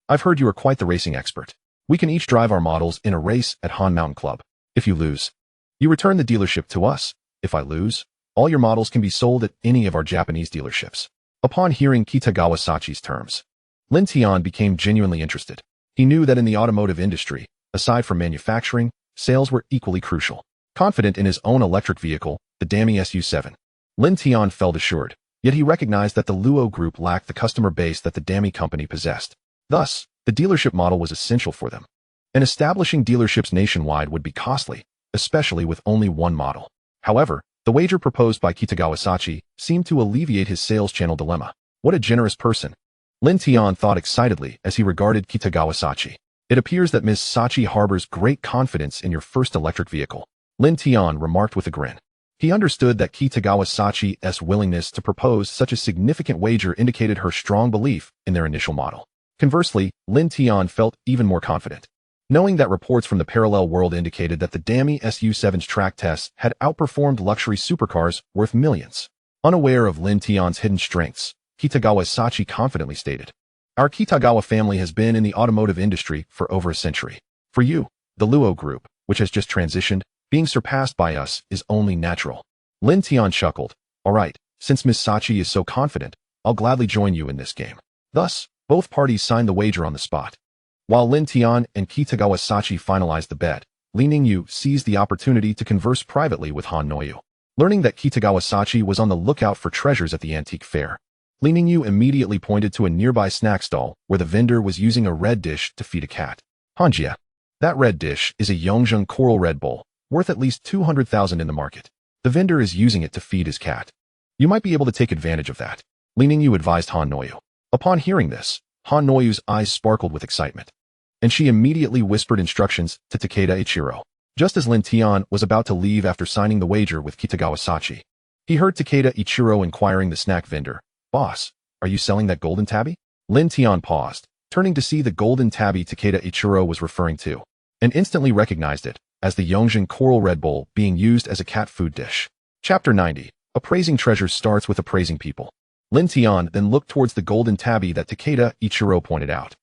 I've heard you are quite the racing expert. We can each drive our models in a race at Han Mountain Club. If you lose, you return the dealership to us. If I lose, all your models can be sold at any of our Japanese dealerships. Upon hearing Kitagawa Sachi's terms, Lin Tian became genuinely interested. He knew that in the automotive industry, aside from manufacturing, sales were equally crucial. Confident in his own electric vehicle, the Dami SU7, Lin Tian felt assured, yet he recognized that the Luo Group lacked the customer base that the Dami company possessed. Thus, the dealership model was essential for them. And establishing dealerships nationwide would be costly, especially with only one model. However, The wager proposed by Kitagawa-sachi seemed to alleviate his sales channel dilemma. What a generous person. Lin Tian thought excitedly as he regarded Kitagawa-sachi. It appears that Ms. Sachi harbors great confidence in your first electric vehicle. Lin Tian remarked with a grin. He understood that Kitagawa-sachi's willingness to propose such a significant wager indicated her strong belief in their initial model. Conversely, Lin Tian felt even more confident. Knowing that reports from the parallel world indicated that the Dami SU-7's track tests had outperformed luxury supercars worth millions. Unaware of Lin Tian's hidden strengths, Kitagawa-sachi confidently stated, "Our Kitagawa family has been in the automotive industry for over a century. For you, the Luo Group, which has just transitioned, being surpassed by us is only natural." Lin Tian chuckled. "All right, since Ms. Sachi is so confident, I'll gladly join you in this game." Thus, both parties signed the wager on the spot. While Lin Tian and Kitagawa-sachi finalized the bet, Li Ningyu seized the opportunity to converse privately with Han Noyu. Learning that Kitagawa-sachi was on the lookout for treasures at the antique fair, Li Ningyu immediately pointed to a nearby snack stall where the vendor was using a red dish to feed a cat. "Hanjia, that red dish is a Yongzheng coral red bowl, worth at least 200,000 in the market. The vendor is using it to feed his cat. You might be able to take advantage of that," Li Ningyu advised Han Noyu. Upon hearing this, Han Noyu's eyes sparkled with excitement, and she immediately whispered instructions to Takeda Ichiro. Just as Lin Tian was about to leave after signing the wager with Kitagawa-sachi, he heard Takeda Ichiro inquiring the snack vendor, "Boss, are you selling that golden tabby?" Lin Tian paused, turning to see the golden tabby Takeda Ichiro was referring to, and instantly recognized it as the Yongzheng coral red bowl being used as a cat food dish. Chapter 90. Appraising treasures starts with appraising people. Lin Tian then looked towards the golden tabby that Takeda Ichiro pointed out.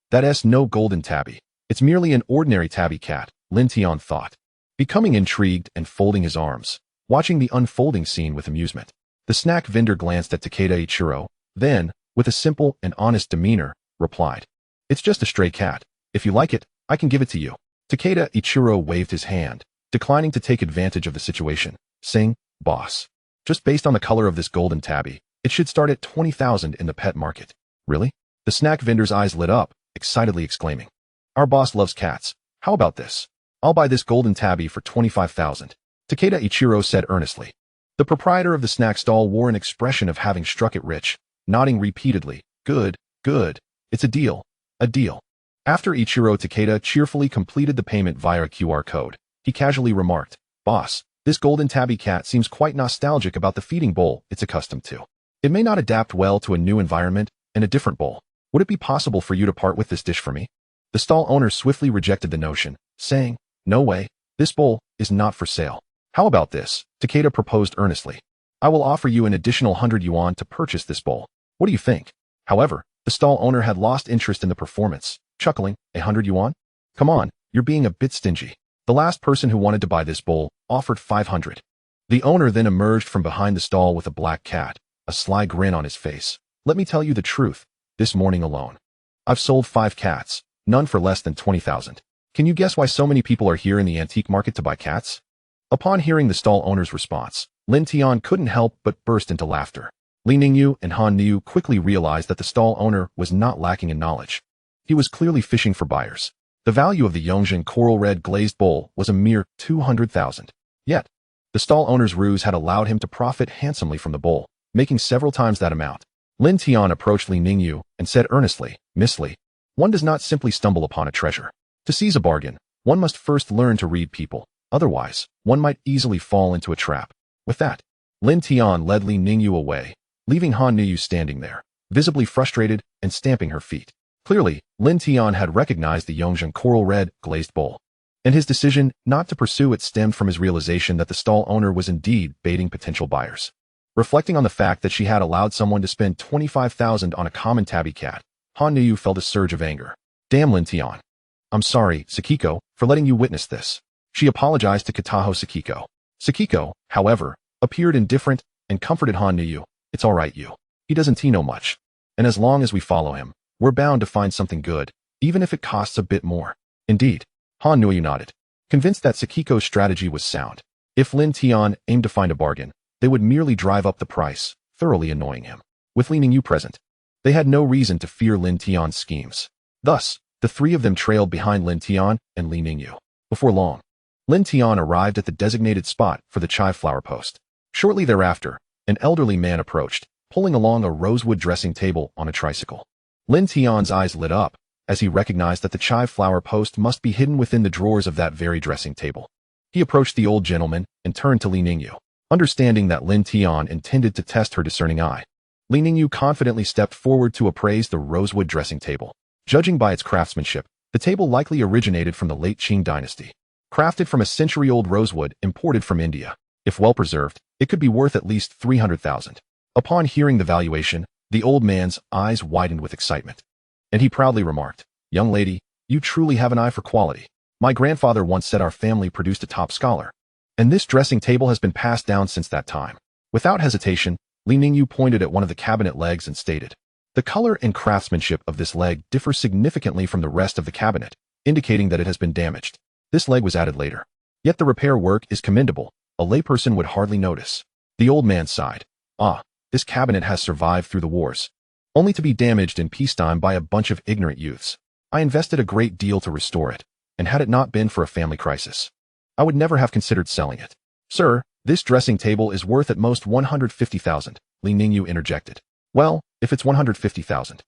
That's no golden tabby. It's merely an ordinary tabby cat," Lin Tian thought, becoming intrigued and folding his arms, watching the unfolding scene with amusement. The snack vendor glanced at Takeda Ichiro, then, with a simple and honest demeanor, replied, "It's just a stray cat. If you like it, I can give it to you." Takeda Ichiro waved his hand, declining to take advantage of the situation, saying, "Boss, just based on the color of this golden tabby, it should start at 20,000 in the pet market." "Really?" The snack vendor's eyes lit up, excitedly exclaiming, "Our boss loves cats. How about this? I'll buy this golden tabby for 25,000. Takeda Ichiro said earnestly. The proprietor of the snack stall wore an expression of having struck it rich, nodding repeatedly. Good, good. It's a deal. A deal." After Ichiro Takeda cheerfully completed the payment via a QR code, he casually remarked, "Boss, this golden tabby cat seems quite nostalgic about the feeding bowl it's accustomed to. It may not adapt well to a new environment and a different bowl. Would it be possible for you to part with this dish for me?" The stall owner swiftly rejected the notion, saying, "No way, this bowl is not for sale." "How about this?" Takeda proposed earnestly. "I will offer you an additional 100 yuan to purchase this bowl. What do you think?" However, the stall owner had lost interest in the performance, chuckling, 100 yuan? Come on, you're being a bit stingy. The last person who wanted to buy this bowl offered 500. The owner then emerged from behind the stall with a black cat, a sly grin on his face. "Let me tell you the truth. This morning alone, I've sold 5 cats, none for less than 20,000. Can you guess why so many people are here in the antique market to buy cats?" Upon hearing the stall owner's response, Lin Tian couldn't help but burst into laughter. Li Ningyu and Han Niu quickly realized that the stall owner was not lacking in knowledge. He was clearly fishing for buyers. The value of the Yongzheng coral red glazed bowl was a mere 200,000. Yet, the stall owner's ruse had allowed him to profit handsomely from the bowl, making several times that amount. Lin Tian approached Li Ningyu and said earnestly, "Miss Li, one does not simply stumble upon a treasure. To seize a bargain, one must first learn to read people. Otherwise, one might easily fall into a trap." With that, Lin Tian led Li Ningyu away, leaving Han Niu standing there, visibly frustrated and stamping her feet. Clearly, Lin Tian had recognized the Yongzheng coral red glazed bowl, and his decision not to pursue it stemmed from his realization that the stall owner was indeed baiting potential buyers. Reflecting on the fact that she had allowed someone to spend 25,000 on a common tabby cat, Han Niu felt a surge of anger. "Damn, Lin Tian. I'm sorry, Sakiko, for letting you witness this." She apologized to Kataho Sakiko. Sakiko, however, appeared indifferent and comforted Han Niu. "It's all right, you. He doesn't know much. And as long as we follow him, we're bound to find something good, even if it costs a bit more." Indeed, Han Niu nodded, convinced that Sakiko's strategy was sound. If Lin Tian aimed to find a bargain, they would merely drive up the price, thoroughly annoying him. With Li Ningyu present, they had no reason to fear Lin Tian's schemes. Thus, the three of them trailed behind Lin Tian and Li Ningyu. Before long, Lin Tian arrived at the designated spot for the chive flower post. Shortly thereafter, an elderly man approached, pulling along a rosewood dressing table on a tricycle. Lin Tian's eyes lit up as he recognized that the chive flower post must be hidden within the drawers of that very dressing table. He approached the old gentleman and turned to Li Ningyu. Understanding that Lin Tian intended to test her discerning eye, Li Ningyu confidently stepped forward to appraise the rosewood dressing table. Judging by its craftsmanship, the table likely originated from the late Qing dynasty. Crafted from a century-old rosewood imported from India, if well preserved, it could be worth at least 300,000. Upon hearing the valuation, the old man's eyes widened with excitement. And he proudly remarked, "Young lady, you truly have an eye for quality. My grandfather once said our family produced a top scholar. And this dressing table has been passed down since that time." Without hesitation, Li Ningyu pointed at one of the cabinet legs and stated, "The color and craftsmanship of this leg differs significantly from the rest of the cabinet, indicating that it has been damaged. This leg was added later. Yet the repair work is commendable. A layperson would hardly notice." The old man sighed. "Ah, this cabinet has survived through the wars, only to be damaged in peacetime by a bunch of ignorant youths. I invested a great deal to restore it, and had it not been for a family crisis, I would never have considered selling it." "Sir, this dressing table is worth at most 150,000, Li Ningyu interjected. "Well, if it's 150,000,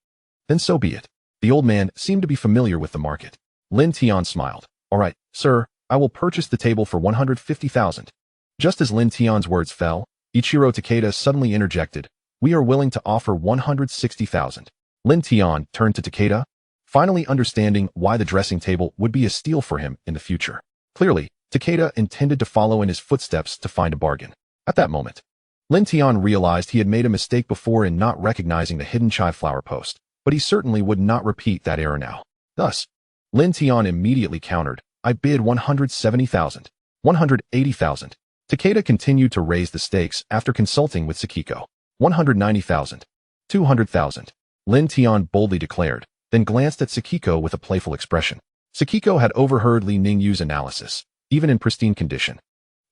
then so be it." The old man seemed to be familiar with the market. Lin Tian smiled. "All right, sir, I will purchase the table for 150,000. Just as Lin Tian's words fell, Ichiro Takeda suddenly interjected, "We are willing to offer 160,000. Lin Tian turned to Takeda, finally understanding why the dressing table would be a steal for him in the future. Clearly, Takeda intended to follow in his footsteps to find a bargain. At that moment, Lin Tian realized he had made a mistake before in not recognizing the hidden chive flower post, but he certainly would not repeat that error now. Thus, Lin Tian immediately countered, "I bid 170,000. 180,000. Takeda continued to raise the stakes after consulting with Sakiko. 190,000. 200,000. Lin Tian boldly declared, then glanced at Sakiko with a playful expression. Sakiko had overheard Li Ningyu's analysis, even in pristine condition.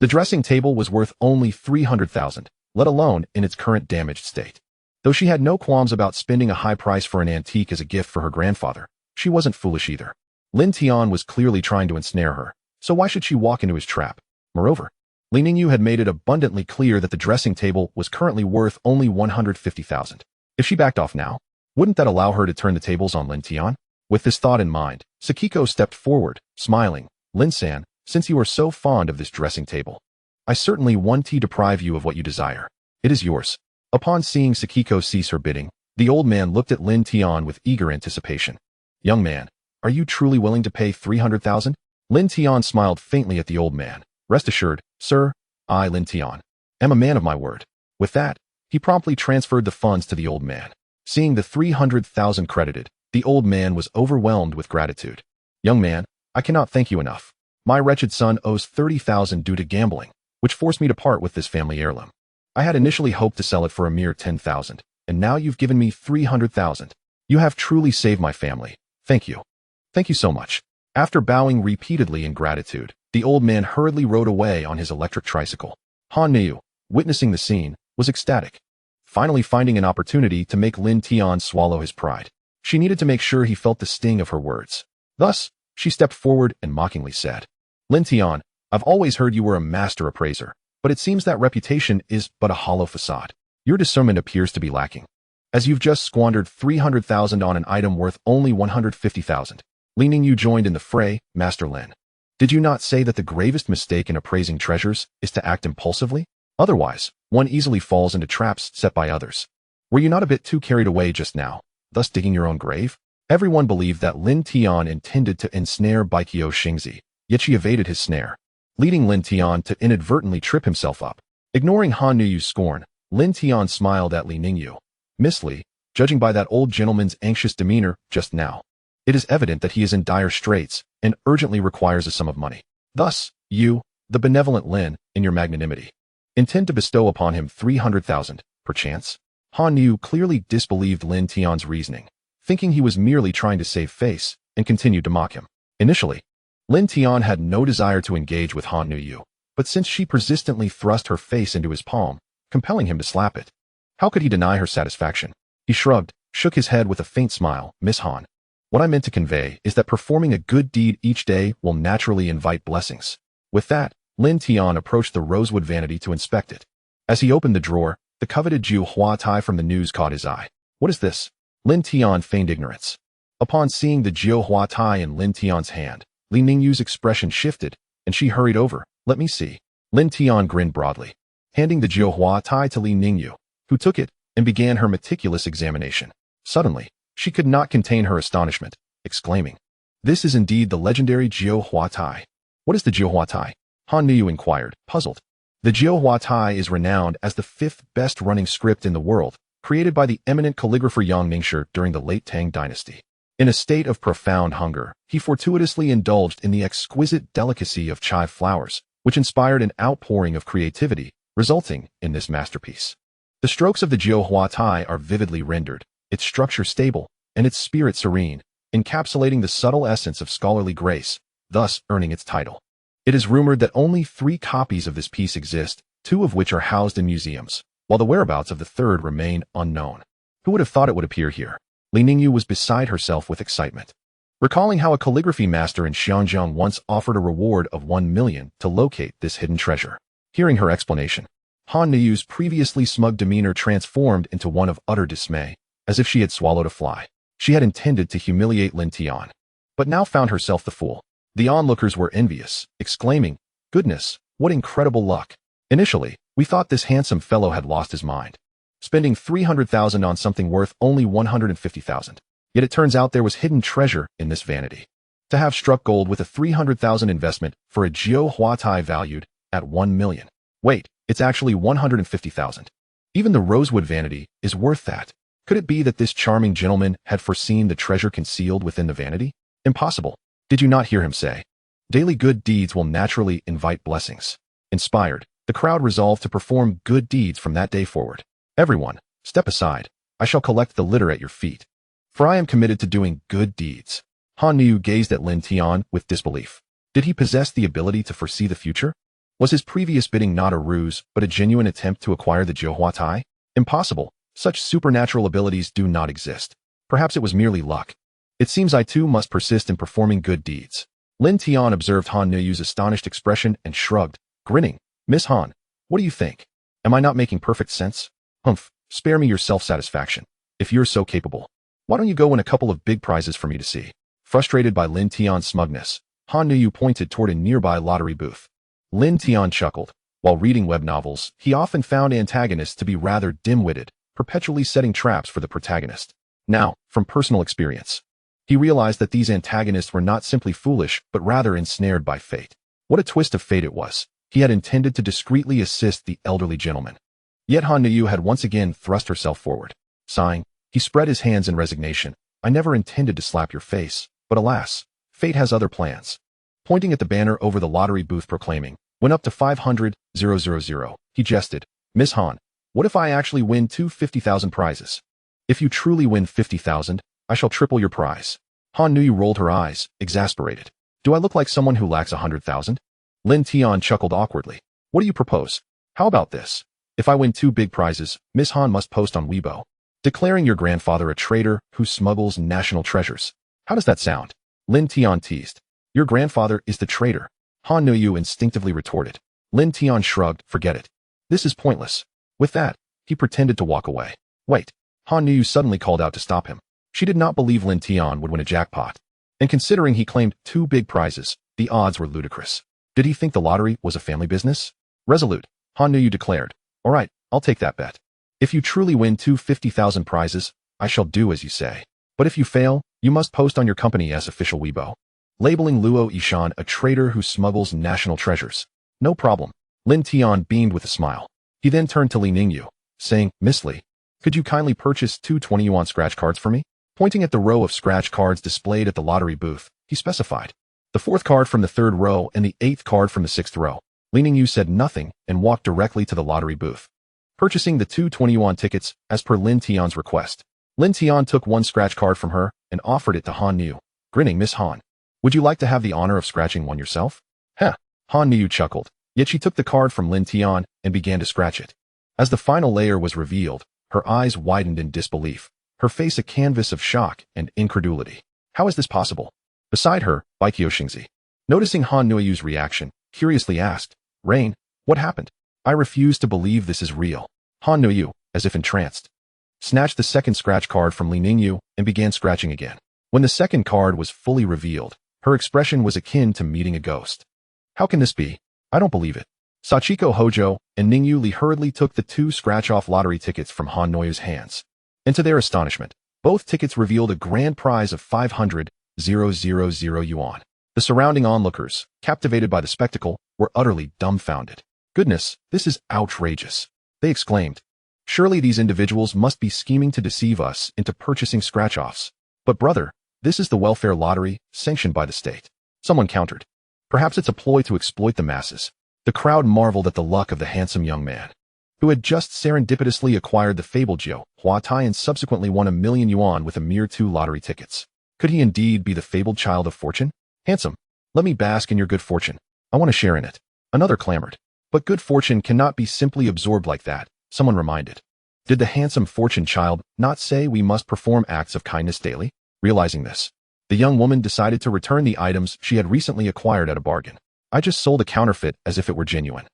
The dressing table was worth only 300,000, let alone in its current damaged state. Though she had no qualms about spending a high price for an antique as a gift for her grandfather, she wasn't foolish either. Lin Tian was clearly trying to ensnare her, so why should she walk into his trap? Moreover, Li Ningyu had made it abundantly clear that the dressing table was currently worth only 150,000. If she backed off now, wouldn't that allow her to turn the tables on Lin Tian? With this thought in mind, Sakiko stepped forward, smiling. "Lin-san, since you are so fond of this dressing table, I certainly want to deprive you of what you desire. It is yours." Upon seeing Sakiko cease her bidding, the old man looked at Lin Tian with eager anticipation. "Young man, are you truly willing to pay 300,000? Lin Tian smiled faintly at the old man. "Rest assured, sir, I, Lin Tian, am a man of my word." With that, he promptly transferred the funds to the old man. Seeing the 300,000 credited, the old man was overwhelmed with gratitude. "Young man, I cannot thank you enough. My wretched son owes 30,000 due to gambling, which forced me to part with this family heirloom. I had initially hoped to sell it for a mere 10,000, and now you've given me 300,000. You have truly saved my family. Thank you. Thank you so much." After bowing repeatedly in gratitude, the old man hurriedly rode away on his electric tricycle. Han Niu, witnessing the scene, was ecstatic, finally finding an opportunity to make Lin Tian swallow his pride. She needed to make sure he felt the sting of her words. Thus, she stepped forward and mockingly said, "Lin Tian, I've always heard you were a master appraiser, but it seems that reputation is but a hollow facade. Your discernment appears to be lacking, as you've just squandered 300,000 on an item worth only 150,000. Li Ningyu joined in the fray. "Master Lin, did you not say that the gravest mistake in appraising treasures is to act impulsively? Otherwise, one easily falls into traps set by others. Were you not a bit too carried away just now, thus digging your own grave?" Everyone believed that Lin Tian intended to ensnare Baikyo Xingzi, yet she evaded his snare, leading Lin Tian to inadvertently trip himself up. Ignoring Han Niyu's scorn, Lin Tian smiled at Li Ningyu. "Miss Li, judging by that old gentleman's anxious demeanor just now, it is evident that he is in dire straits and urgently requires a sum of money. Thus, you, the benevolent Lin, in your magnanimity, intend to bestow upon him 300,000, perchance?" Han Niu clearly disbelieved Lin Tian's reasoning, thinking he was merely trying to save face, and continued to mock him. Initially, Lin Tian had no desire to engage with Han Niu, but since she persistently thrust her face into his palm, compelling him to slap it, how could he deny her satisfaction? He shrugged, shook his head with a faint smile. "Miss Han, what I meant to convey is that performing a good deed each day will naturally invite blessings. With that, Lin Tian approached the rosewood vanity to inspect it. As he opened the drawer, the coveted Jiu Hua tie from the news caught his eye. What is this? Lin Tian feigned ignorance. Upon seeing the Jiu Hua tie in Lin Tian's hand, Li Ningyu's expression shifted, and she hurried over. Let me see. Lin Tian grinned broadly, handing the Jiu Hua tie to Li Ningyu, who took it and began her meticulous examination. Suddenly, she could not contain her astonishment, exclaiming, "This is indeed the legendary Jiu Hua tie." What is the Jiu Hua tie? Han Niu inquired, puzzled. The Jiu Hua tai is renowned as the 5th best-running script in the world, created by the eminent calligrapher Yang Mingshi during the late Tang dynasty. In a state of profound hunger, he fortuitously indulged in the exquisite delicacy of chive flowers, which inspired an outpouring of creativity, resulting in this masterpiece. The strokes of the Jiu Hua tai are vividly rendered, its structure stable, and its spirit serene, encapsulating the subtle essence of scholarly grace, thus earning its title. It is rumored that only 3 copies of this piece exist, 2 of which are housed in museums, while the whereabouts of the 3rd remain unknown. Who would have thought it would appear here? Li Ningyu was beside herself with excitement, recalling how a calligraphy master in Xianzhong once offered a reward of 1 million to locate this hidden treasure. Hearing her explanation, Han Niyu's previously smug demeanor transformed into one of utter dismay, as if she had swallowed a fly. She had intended to humiliate Lin Tian, but now found herself the fool. The onlookers were envious, exclaiming, "Goodness, what incredible luck. Initially, we thought this handsome fellow had lost his mind, spending 300,000 on something worth only 150,000. Yet it turns out there was hidden treasure in this vanity. To have struck gold with a 300,000 investment for a Jiu Hua tai valued at 1 million. Wait, it's actually 150,000. Even the rosewood vanity is worth that. Could it be that this charming gentleman had foreseen the treasure concealed within the vanity? Impossible. Did you not hear him say, 'Daily good deeds will naturally invite blessings'?" Inspired, the crowd resolved to perform good deeds from that day forward. "Everyone, step aside. I shall collect the litter at your feet, for I am committed to doing good deeds." Han Niu gazed at Lin Tian with disbelief. Did he possess the ability to foresee the future? Was his previous bidding not a ruse, but a genuine attempt to acquire the Jiu Hua tai? Impossible. Such supernatural abilities do not exist. Perhaps it was merely luck. It seems I too must persist in performing good deeds. Lin Tian observed Han Niyu's astonished expression and shrugged, grinning. "Miss Han, what do you think? Am I not making perfect sense?" "Humph, spare me your self-satisfaction. If you're so capable, why don't you go win a couple of big prizes for me to see?" Frustrated by Lin Tian's smugness, Han Niu pointed toward a nearby lottery booth. Lin Tian chuckled. While reading web novels, he often found antagonists to be rather dim-witted, perpetually setting traps for the protagonist. Now, from personal experience, he realized that these antagonists were not simply foolish, but rather ensnared by fate. What a twist of fate it was. He had intended to discreetly assist the elderly gentleman. Yet Han Niu had once again thrust herself forward. Sighing, he spread his hands in resignation. "I never intended to slap your face, but alas, fate has other plans." Pointing at the banner over the lottery booth proclaiming, "Win up to 500,000, he jested. "Miss Han, what if I actually win 250,000 prizes? If you truly win 50,000, I shall triple your prize." Han Niu rolled her eyes, exasperated. "Do I look like someone who lacks 100,000? Lin Tian chuckled awkwardly. "What do you propose? How about this? If I win 2 big prizes, Miss Han must post on Weibo, declaring your grandfather a traitor who smuggles national treasures. How does that sound?" Lin Tian teased. "Your grandfather is the traitor," Han Niu instinctively retorted. Lin Tian shrugged. "Forget it. This is pointless." With that, he pretended to walk away. "Wait." Han Niu suddenly called out to stop him. She did not believe Lin Tian would win a jackpot. And considering he claimed 2 big prizes, the odds were ludicrous. Did he think the lottery was a family business? Resolute, Han Niu declared. "All right, I'll take that bet. If you truly win 250,000 prizes, I shall do as you say. But if you fail, you must post on your company as official Weibo, labeling Luo Yishan a traitor who smuggles national treasures." "No problem." Lin Tian beamed with a smile. He then turned to Li Ningyu, saying, "Miss Li, could you kindly purchase 2 20-yuan scratch cards for me?" Pointing at the row of scratch cards displayed at the lottery booth, he specified. The 4th card from the 3rd row and the 8th card from the 6th row. Li Ningyu said nothing and walked directly to the lottery booth, purchasing the 2 20-yuan tickets as per Lin Tian's request. Lin Tian took 1 scratch card from her and offered it to Han Niu, grinning. "Miss Han, would you like to have the honor of scratching one yourself?" "Heh." Han Niu chuckled, yet she took the card from Lin Tian and began to scratch it. As the final layer was revealed, her eyes widened in disbelief, her face a canvas of shock and incredulity. How is this possible? Beside her, Baikyo Xingzi, noticing Han Niyu's reaction, curiously asked, Rain, what happened? I refuse to believe this is real. Han Noyu, as if entranced, snatched the second scratch card from Li Ningyu and began scratching again. When the second card was fully revealed, her expression was akin to meeting a ghost. How can this be? I don't believe it. Sachiko Hojo and Ningyu Li hurriedly took the 2 scratch-off lottery tickets from Han Noyu's hands. And to their astonishment, both tickets revealed a grand prize of 500,000 yuan. The surrounding onlookers, captivated by the spectacle, were utterly dumbfounded. Goodness, this is outrageous, they exclaimed. Surely these individuals must be scheming to deceive us into purchasing scratch-offs. But brother, this is the welfare lottery, sanctioned by the state. Someone countered. Perhaps it's a ploy to exploit the masses. The crowd marveled at the luck of the handsome young man, who had just serendipitously acquired the fabled Jiu Huatai and subsequently won 1,000,000 yuan with a mere 2 lottery tickets. Could he indeed be the fabled child of fortune? Handsome, let me bask in your good fortune. I want to share in it. Another clamored. But good fortune cannot be simply absorbed like that, someone reminded. Did the handsome fortune child not say we must perform acts of kindness daily? Realizing this, the young woman decided to return the items she had recently acquired at a bargain. I just sold a counterfeit as if it were genuine.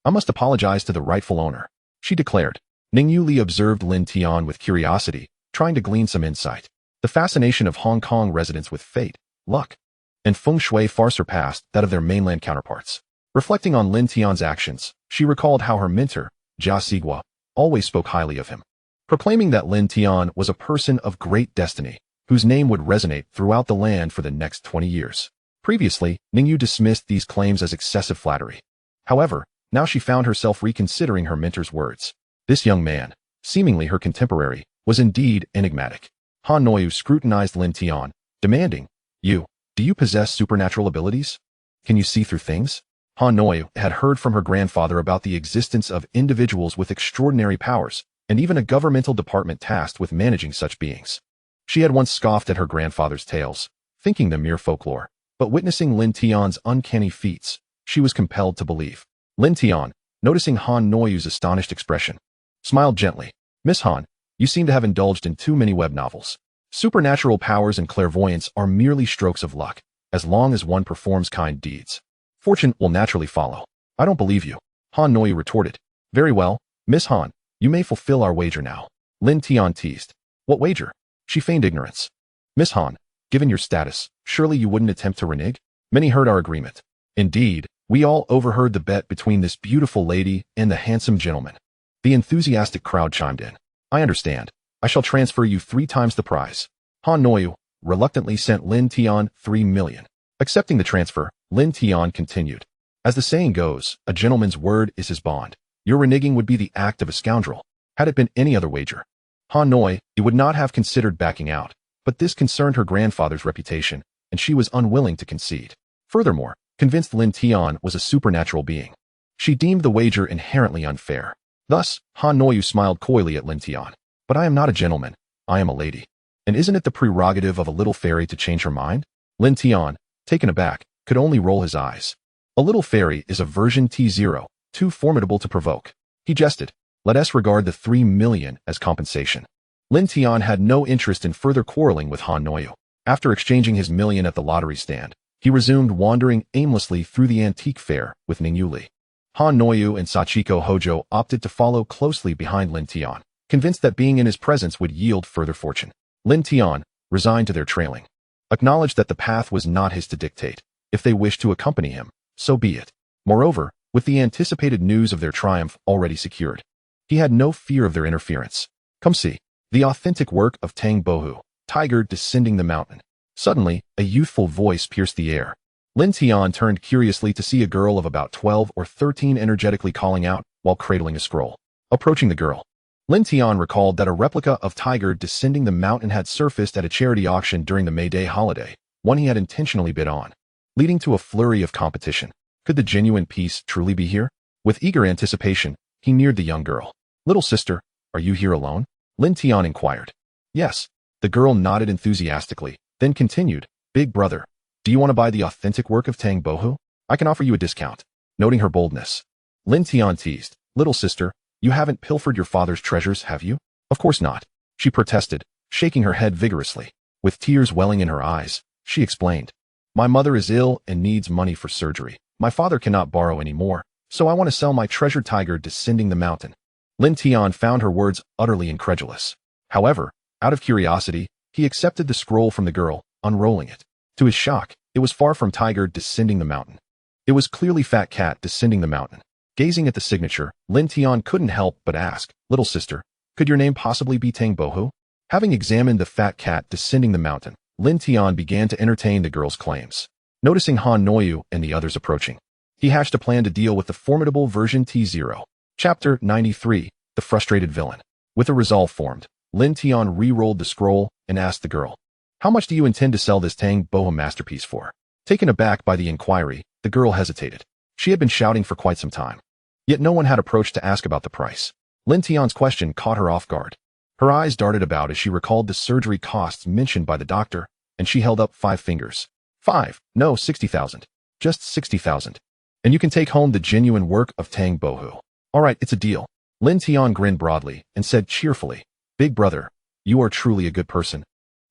I must apologize to the rightful owner, she declared. Ningyu Li observed Lin Tian with curiosity, trying to glean some insight. The fascination of Hong Kong residents with fate, luck, and feng shui far surpassed that of their mainland counterparts. Reflecting on Lin Tian's actions, she recalled how her mentor, Jia Sigua, always spoke highly of him, proclaiming that Lin Tian was a person of great destiny, whose name would resonate throughout the land for the next 20 years. Previously, Ningyu dismissed these claims as excessive flattery. However, now she found herself reconsidering her mentor's words. This young man, seemingly her contemporary, was indeed enigmatic. Han Noyu scrutinized Lin Tian, demanding, do you possess supernatural abilities? Can you see through things? Han Noyu had heard from her grandfather about the existence of individuals with extraordinary powers, and even a governmental department tasked with managing such beings. She had once scoffed at her grandfather's tales, thinking them mere folklore, but witnessing Lin Tian's uncanny feats, she was compelled to believe. Lin Tian, noticing Han Noyu's astonished expression, smiled gently. Miss Han, you seem to have indulged in too many web novels. Supernatural powers and clairvoyance are merely strokes of luck. As long as one performs kind deeds, fortune will naturally follow. I don't believe you, Han Noyu retorted. Very well, Miss Han, you may fulfill our wager now. Lin Tian teased. What wager? She feigned ignorance. Miss Han, given your status, surely you wouldn't attempt to renege? Many heard our agreement. Indeed, we all overheard the bet between this beautiful lady and the handsome gentleman. The enthusiastic crowd chimed in. I understand. I shall transfer you 3 times the prize. Han Noyu reluctantly sent Lin Tian 3 million. Accepting the transfer, Lin Tian continued. As the saying goes, a gentleman's word is his bond. Your reneging would be the act of a scoundrel. Had it been any other wager, Han Noyu would not have considered backing out, but this concerned her grandfather's reputation, and she was unwilling to concede. Furthermore, convinced Lin Tian was a supernatural being, she deemed the wager inherently unfair. Thus, Han Noyu smiled coyly at Lin Tian. But I am not a gentleman, I am a lady. And isn't it the prerogative of a little fairy to change her mind? Lin Tian, taken aback, could only roll his eyes. A little fairy is a version T0, too formidable to provoke. He jested. Let us regard the 3 million as compensation. Lin Tian had no interest in further quarreling with Han Noyu. After exchanging his million at the lottery stand, he resumed wandering aimlessly through the antique fair with Ningyu Li. Han Noyu and Sachiko Hojo opted to follow closely behind Lin Tian, convinced that being in his presence would yield further fortune. Lin Tian, resigned to their trailing, acknowledged that the path was not his to dictate. If they wished to accompany him, so be it. Moreover, with the anticipated news of their triumph already secured, he had no fear of their interference. Come see. The authentic work of Tang Bohu, Tiger Descending the Mountain. Suddenly, a youthful voice pierced the air. Lin Tian turned curiously to see a girl of about 12 or 13 energetically calling out while cradling a scroll. Approaching the girl, Lin Tian recalled that a replica of Tiger Descending the Mountain had surfaced at a charity auction during the May Day holiday, one he had intentionally bid on, leading to a flurry of competition. Could the genuine piece truly be here? With eager anticipation, he neared the young girl. Little sister, are you here alone? Lin Tian inquired. Yes. The girl nodded enthusiastically, then continued. Big brother, do you want to buy the authentic work of Tang Bohu? I can offer you a discount. Noting her boldness, Lin Tian teased. Little sister, you haven't pilfered your father's treasures, have you? Of course not, she protested, shaking her head vigorously. With tears welling in her eyes, she explained. My mother is ill and needs money for surgery. My father cannot borrow any more, so I want to sell my treasured tiger descending the mountain. Lin Tian found her words utterly incredulous. However, out of curiosity, he accepted the scroll from the girl, unrolling it. To his shock, it was far from tiger descending the mountain. It was clearly fat cat descending the mountain. Gazing at the signature, Lin Tian couldn't help but ask, "Little sister, could your name possibly be Tang Bohu?" Having examined the fat cat descending the mountain, Lin Tian began to entertain the girl's claims. Noticing Han Noyu and the others approaching, he hatched a plan to deal with the formidable version T0. Chapter 93, The Frustrated Villain. With a resolve formed, Lin Tian re-rolled the scroll and asked the girl, "How much do you intend to sell this Tang Bohu masterpiece for?" Taken aback by the inquiry, the girl hesitated. She had been shouting for quite some time, yet no one had approached to ask about the price. Lin Tian's question caught her off guard. Her eyes darted about as she recalled the surgery costs mentioned by the doctor, and she held up 5 fingers. 5, no, 60,000. Just 60,000. And you can take home the genuine work of Tang Bohu. All right, it's a deal. Lin Tian grinned broadly and said cheerfully, "Big brother, you are truly a good person.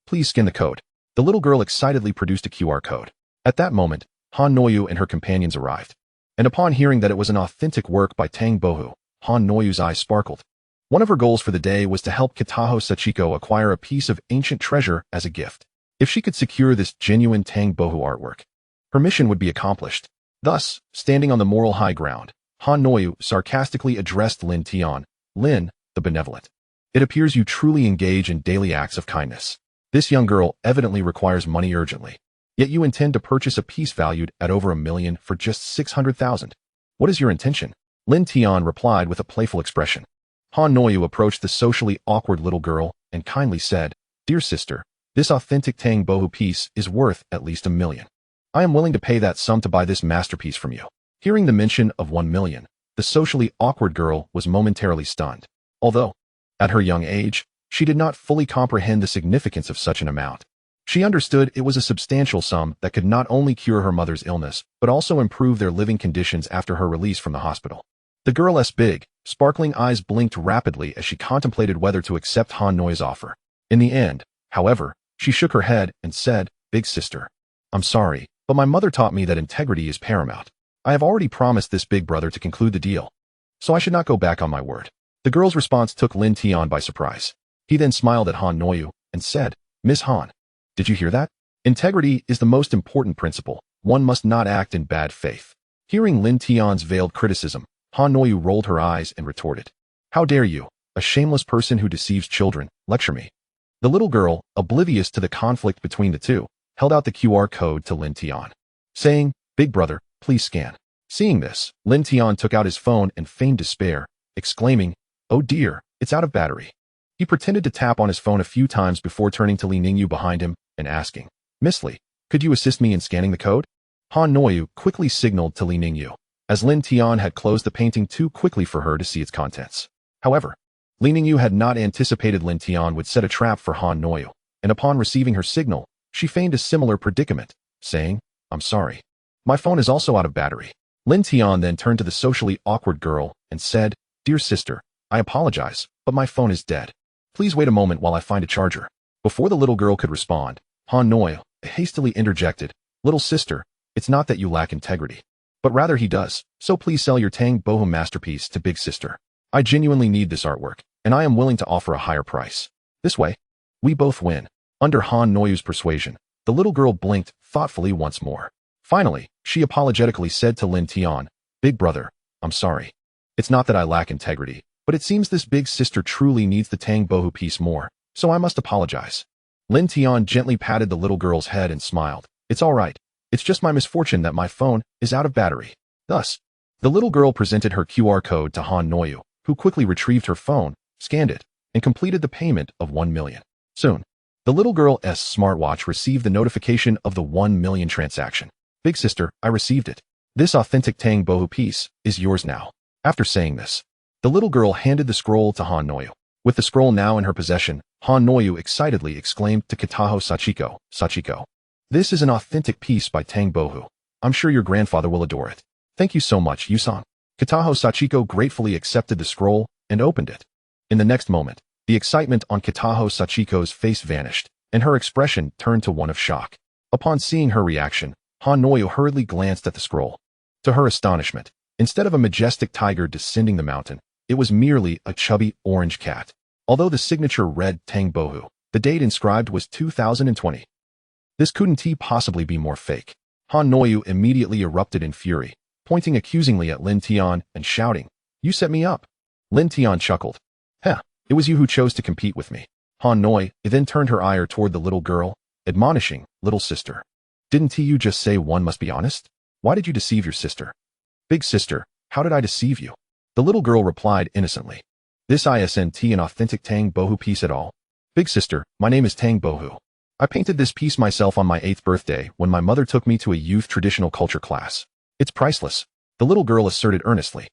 Please scan the code." The little girl excitedly produced a QR code. At that moment, Han Noyu and her companions arrived. And upon hearing that it was an authentic work by Tang Bohu, Han Noyu's eyes sparkled. One of her goals for the day was to help Kitaho Sachiko acquire a piece of ancient treasure as a gift. If she could secure this genuine Tang Bohu artwork, her mission would be accomplished. Thus, standing on the moral high ground, Han Noyu sarcastically addressed Lin Tian, "Lin, the benevolent. It appears you truly engage in daily acts of kindness. This young girl evidently requires money urgently. Yet you intend to purchase a piece valued at over 1 million for just 600,000. What is your intention?" Lin Tian replied with a playful expression. Han Noyu approached the socially awkward little girl and kindly said, "Dear sister, this authentic Tang Bohu piece is worth at least 1 million. I am willing to pay that sum to buy this masterpiece from you." Hearing the mention of 1 million, the socially awkward girl was momentarily stunned. Although, at her young age, she did not fully comprehend the significance of such an amount. She understood it was a substantial sum that could not only cure her mother's illness, but also improve their living conditions after her release from the hospital. The girl's big, sparkling eyes blinked rapidly as she contemplated whether to accept Han Noy's offer. In the end, however, she shook her head and said, "Big sister, I'm sorry, but my mother taught me that integrity is paramount. I have already promised this big brother to conclude the deal, so I should not go back on my word." The girl's response took Lin Tian by surprise. He then smiled at Han Noyu and said, "Miss Han, did you hear that? Integrity is the most important principle. One must not act in bad faith." Hearing Lin Tian's veiled criticism, Han Noyu rolled her eyes and retorted, "How dare you, a shameless person who deceives children, lecture me?" The little girl, oblivious to the conflict between the two, held out the QR code to Lin Tian, saying, "Big brother, please scan." Seeing this, Lin Tian took out his phone and feigned despair, exclaiming, "Oh dear, it's out of battery." He pretended to tap on his phone a few times before turning to Li Ningyu behind him and asking, "Miss Li, could you assist me in scanning the code?" Han Noyu quickly signaled to Li Ningyu, as Lin Tian had closed the painting too quickly for her to see its contents. However, Li Ningyu had not anticipated Lin Tian would set a trap for Han Noyu, and upon receiving her signal, she feigned a similar predicament, saying, "I'm sorry. My phone is also out of battery." Lin Tian then turned to the socially awkward girl and said, "Dear sister, I apologize, but my phone is dead. Please wait a moment while I find a charger." Before the little girl could respond, Han Noyu hastily interjected, "Little sister, it's not that you lack integrity, but rather he does, so please sell your Tang Bohu masterpiece to big sister. I genuinely need this artwork, and I am willing to offer a higher price. This way, we both win." Under Han Noyu's persuasion, the little girl blinked thoughtfully once more. Finally, she apologetically said to Lin Tian, "Big brother, I'm sorry. It's not that I lack integrity, but it seems this big sister truly needs the Tang Bohu piece more, so I must apologize." Lin Tian gently patted the little girl's head and smiled. "It's all right. It's just my misfortune that my phone is out of battery." Thus, the little girl presented her QR code to Han Noyu, who quickly retrieved her phone, scanned it, and completed the payment of 1 million. Soon, the little girl's smartwatch received the notification of the 1 million transaction. "Big sister, I received it. This authentic Tang Bohu piece is yours now." After saying this, the little girl handed the scroll to Han Noyu. With the scroll now in her possession, Han Noyu excitedly exclaimed to Kitaho Sachiko, "Sachiko, this is an authentic piece by Tang Bohu. I'm sure your grandfather will adore it. Thank you so much, Yusan." Kitaho Sachiko gratefully accepted the scroll and opened it. In the next moment, the excitement on Kitaho Sachiko's face vanished, and her expression turned to one of shock. Upon seeing her reaction, Han Noyu hurriedly glanced at the scroll. To her astonishment, instead of a majestic tiger descending the mountain, it was merely a chubby orange cat. Although the signature read Tang Bohu, the date inscribed was 2020. This couldn't possibly be more fake. Han Noyu immediately erupted in fury, pointing accusingly at Lin Tian and shouting, "You set me up." Lin Tian chuckled. "Heh, it was you who chose to compete with me." Han Noyu then turned her ire toward the little girl, admonishing, "Little sister, didn't you just say one must be honest? Why did you deceive your sister?" "Big sister, how did I deceive you?" The little girl replied innocently. "This isn't an authentic Tang Bohu piece at all. Big sister, my name is Tang Bohu. I painted this piece myself on my 8th birthday when my mother took me to a youth traditional culture class. It's priceless," the little girl asserted earnestly.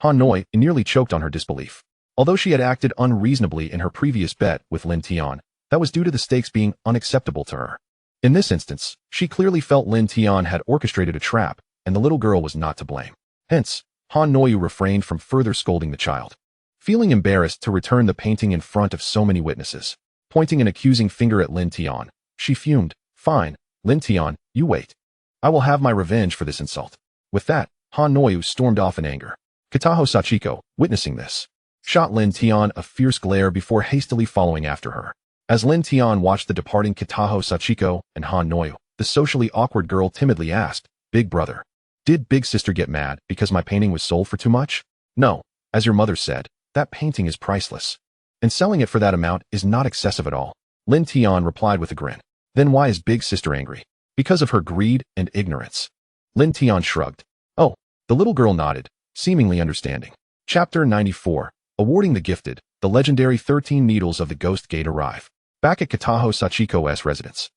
Han Noyu nearly choked on her disbelief. Although she had acted unreasonably in her previous bet with Lin Tian, that was due to the stakes being unacceptable to her. In this instance, she clearly felt Lin Tian had orchestrated a trap, and the little girl was not to blame. Hence, Han Noyu refrained from further scolding the child. Feeling embarrassed to return the painting in front of so many witnesses, pointing an accusing finger at Lin Tian, she fumed, "Fine, Lin Tian, you wait. I will have my revenge for this insult." With that, Han Noyu stormed off in anger. Kataho Sachiko, witnessing this, shot Lin Tian a fierce glare before hastily following after her. As Lin Tian watched the departing Kataho Sachiko and Han Noyu, the socially awkward girl timidly asked, "Big brother, did big sister get mad because my painting was sold for too much?" "No, as your mother said, that painting is priceless, and selling it for that amount is not excessive at all," Lin Tian replied with a grin. "Then why is big sister angry?" "Because of her greed and ignorance." Lin Tian shrugged. "Oh," the little girl nodded, seemingly understanding. Chapter 94. Awarding the gifted, the legendary 13 needles of the Ghost Gate arrive. Back at Kataho Sachiko's residence,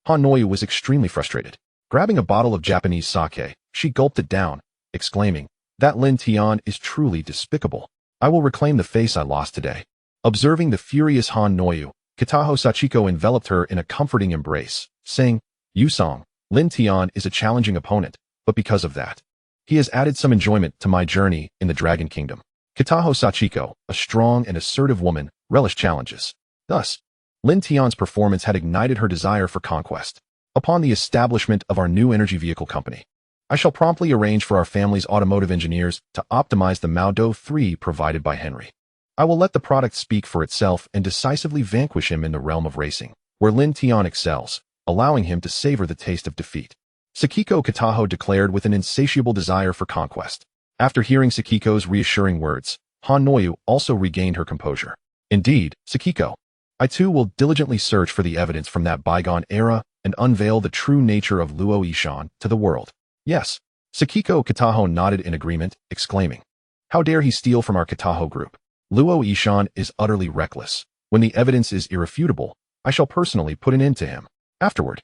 Han Noyu was extremely frustrated. Grabbing a bottle of Japanese sake, she gulped it down, exclaiming, "That Lin Tian is truly despicable. I will reclaim the face I lost today." Observing the furious Han Noyu, Kataho Sachiko enveloped her in a comforting embrace, saying, "Yusong, Lin Tian is a challenging opponent, but because of that, he has added some enjoyment to my journey in the Dragon Kingdom." Kataho Sachiko, a strong and assertive woman, relished challenges. Thus, Lin Tian's performance had ignited her desire for conquest. "Upon the establishment of our new energy vehicle company, I shall promptly arrange for our family's automotive engineers to optimize the Mao 3 provided by Henry. I will let the product speak for itself and decisively vanquish him in the realm of racing, where Lin Tian excels, allowing him to savor the taste of defeat." Sakiko Kataho declared with an insatiable desire for conquest. After hearing Sakiko's reassuring words, Han Noyu also regained her composure. "Indeed, Sakiko, I too will diligently search for the evidence from that bygone era and unveil the true nature of Luo Yishan to the world." "Yes." Sakiko Kataho nodded in agreement, exclaiming, "How dare he steal from our Kataho group? Luo Yishan is utterly reckless. When the evidence is irrefutable, I shall personally put an end to him. Afterward."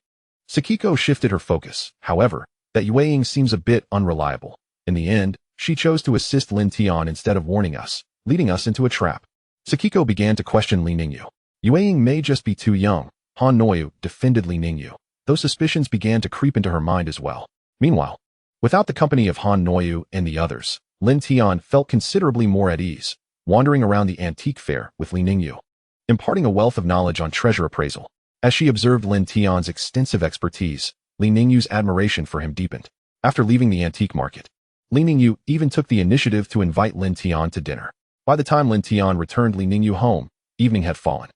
Sakiko shifted her focus. However, that Yueying seems a bit unreliable. In the end, she chose to assist Lin Tian instead of warning us, leading us into a trap. Sakiko began to question Li Ningyu. "Yueying may just be too young," Han Noyu defended Li Ningyu, though suspicions began to creep into her mind as well. Meanwhile, without the company of Han Noyu and the others, Lin Tian felt considerably more at ease, wandering around the antique fair with Li Ningyu, imparting a wealth of knowledge on treasure appraisal. As she observed Lin Tian's extensive expertise, Li Ningyu's admiration for him deepened. After leaving the antique market, Li Ningyu even took the initiative to invite Lin Tian to dinner. By the time Lin Tian returned Li Ningyu home, evening had fallen.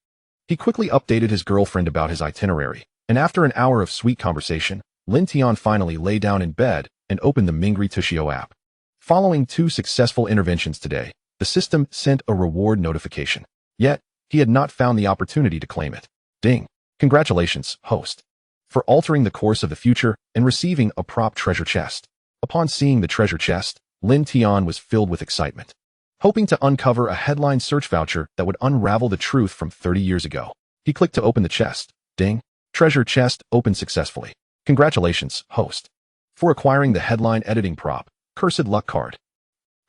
He quickly updated his girlfriend about his itinerary, and after an hour of sweet conversation, Lin Tian finally lay down in bed and opened the Mingri Tushio app. Following 2 successful interventions today, the system sent a reward notification. Yet, he had not found the opportunity to claim it. Ding! Congratulations, host, for altering the course of the future and receiving a prop treasure chest. Upon seeing the treasure chest, Lin Tian was filled with excitement, hoping to uncover a headline search voucher that would unravel the truth from 30 years ago. He clicked to open the chest. Ding! Treasure chest opened successfully. Congratulations, host, for acquiring the headline editing prop, Cursed Luck Card.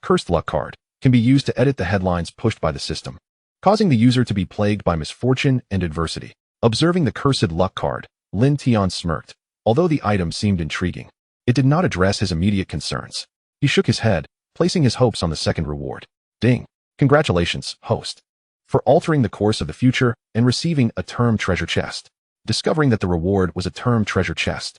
Cursed Luck Card can be used to edit the headlines pushed by the system, causing the user to be plagued by misfortune and adversity. Observing the Cursed Luck Card, Lin Tian smirked. Although the item seemed intriguing, it did not address his immediate concerns. He shook his head, placing his hopes on the second reward. Ding! Congratulations, host, for altering the course of the future and receiving a term treasure chest. Discovering that the reward was a term treasure chest,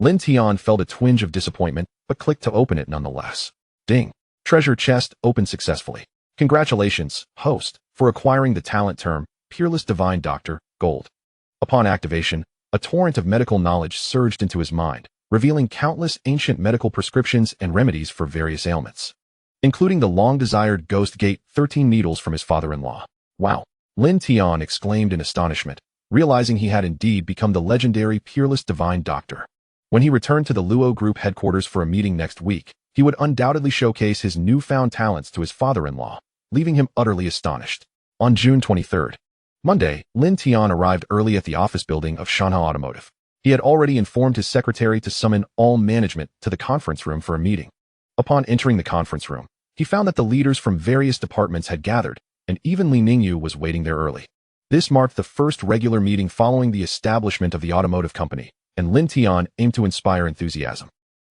Lin Tian felt a twinge of disappointment, but clicked to open it nonetheless. Ding. Treasure chest opened successfully. Congratulations, host, for acquiring the talent term, Peerless Divine Doctor, Gold. Upon activation, a torrent of medical knowledge surged into his mind, revealing countless ancient medical prescriptions and remedies for various ailments, including the long-desired Ghost Gate 13 needles from his father-in-law. Wow! Lin Tian exclaimed in astonishment, realizing he had indeed become the legendary Peerless Divine Doctor. When he returned to the Luo Group headquarters for a meeting next week, he would undoubtedly showcase his newfound talents to his father-in-law, leaving him utterly astonished. On June 23rd, Monday, Lin Tian arrived early at the office building of Shanghai Automotive. He had already informed his secretary to summon all management to the conference room for a meeting. Upon entering the conference room, he found that the leaders from various departments had gathered, and even Li Ningyu was waiting there early. This marked the first regular meeting following the establishment of the automotive company, and Lin Tian aimed to inspire enthusiasm.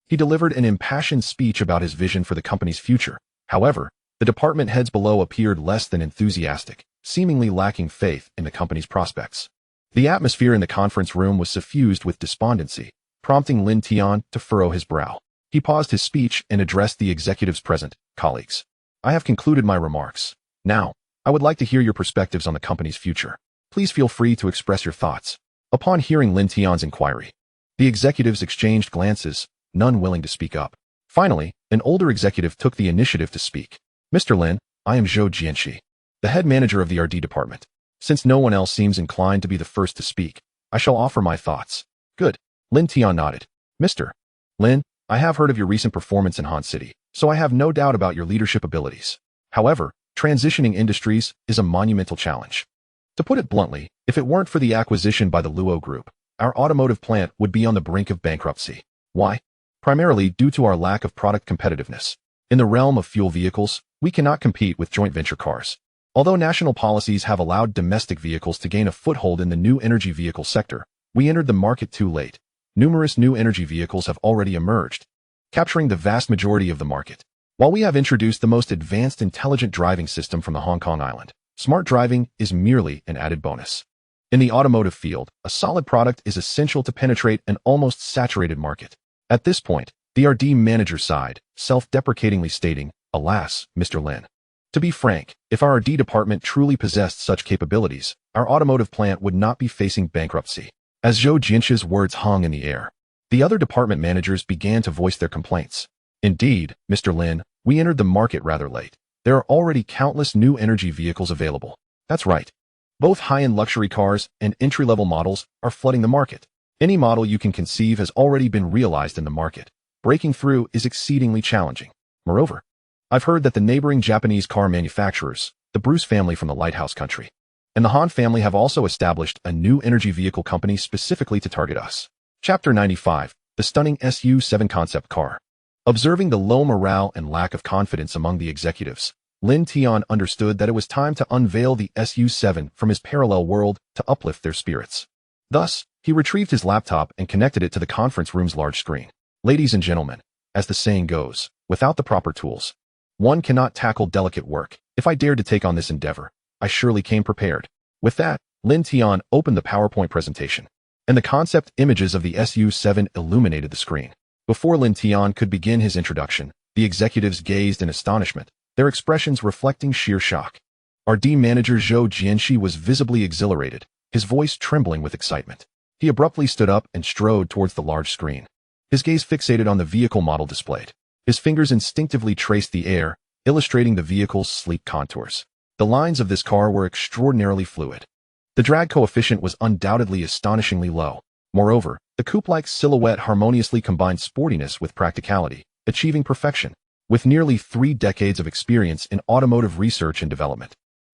He delivered an impassioned speech about his vision for the company's future. However, the department heads below appeared less than enthusiastic, seemingly lacking faith in the company's prospects. The atmosphere in the conference room was suffused with despondency, prompting Lin Tian to furrow his brow. He paused his speech and addressed the executives present. Colleagues, I have concluded my remarks. Now, I would like to hear your perspectives on the company's future. Please feel free to express your thoughts. Upon hearing Lin Tian's inquiry, the executives exchanged glances, none willing to speak up. Finally, an older executive took the initiative to speak. Mr. Lin, I am Zhou Jianxi, the head manager of the RD department. Since no one else seems inclined to be the first to speak, I shall offer my thoughts. Good. Lin Tian nodded. Mr. Lin, I have heard of your recent performance in Han City, so I have no doubt about your leadership abilities. However, transitioning industries is a monumental challenge. To put it bluntly, if it weren't for the acquisition by the Luo Group, our automotive plant would be on the brink of bankruptcy. Why? Primarily due to our lack of product competitiveness. In the realm of fuel vehicles, we cannot compete with joint venture cars. Although national policies have allowed domestic vehicles to gain a foothold in the new energy vehicle sector, we entered the market too late. Numerous new energy vehicles have already emerged, capturing the vast majority of the market. While we have introduced the most advanced intelligent driving system from the Hong Kong island, smart driving is merely an added bonus. In the automotive field, a solid product is essential to penetrate an almost saturated market. At this point, the RD manager sighed, self-deprecatingly stating, "Alas, Mr. Lin. To be frank, if our RD department truly possessed such capabilities, our automotive plant would not be facing bankruptcy." As Zhou Jianxi's words hung in the air, the other department managers began to voice their complaints. Indeed, Mr. Lin, we entered the market rather late. There are already countless new energy vehicles available. That's right. Both high-end luxury cars and entry-level models are flooding the market. Any model you can conceive has already been realized in the market. Breaking through is exceedingly challenging. Moreover, I've heard that the neighboring Japanese car manufacturers, the Bruce family from the Lighthouse country, and the Han family have also established a new energy vehicle company specifically to target us. Chapter 95, the stunning SU-7 concept car. Observing the low morale and lack of confidence among the executives, Lin Tian understood that it was time to unveil the SU-7 from his parallel world to uplift their spirits. Thus, he retrieved his laptop and connected it to the conference room's large screen. Ladies and gentlemen, as the saying goes, without the proper tools, one cannot tackle delicate work. If I dared to take on this endeavor, I surely came prepared. With that, Lin Tian opened the PowerPoint presentation, and the concept images of the SU-7 illuminated the screen. Before Lin Tian could begin his introduction, the executives gazed in astonishment, their expressions reflecting sheer shock. RD manager Zhou Jianxi was visibly exhilarated, his voice trembling with excitement. He abruptly stood up and strode towards the large screen, his gaze fixated on the vehicle model displayed. His fingers instinctively traced the air, illustrating the vehicle's sleek contours. The lines of this car were extraordinarily fluid. The drag coefficient was undoubtedly astonishingly low. Moreover, the coupe-like silhouette harmoniously combined sportiness with practicality, achieving perfection. With nearly 3 decades of experience in automotive research and development,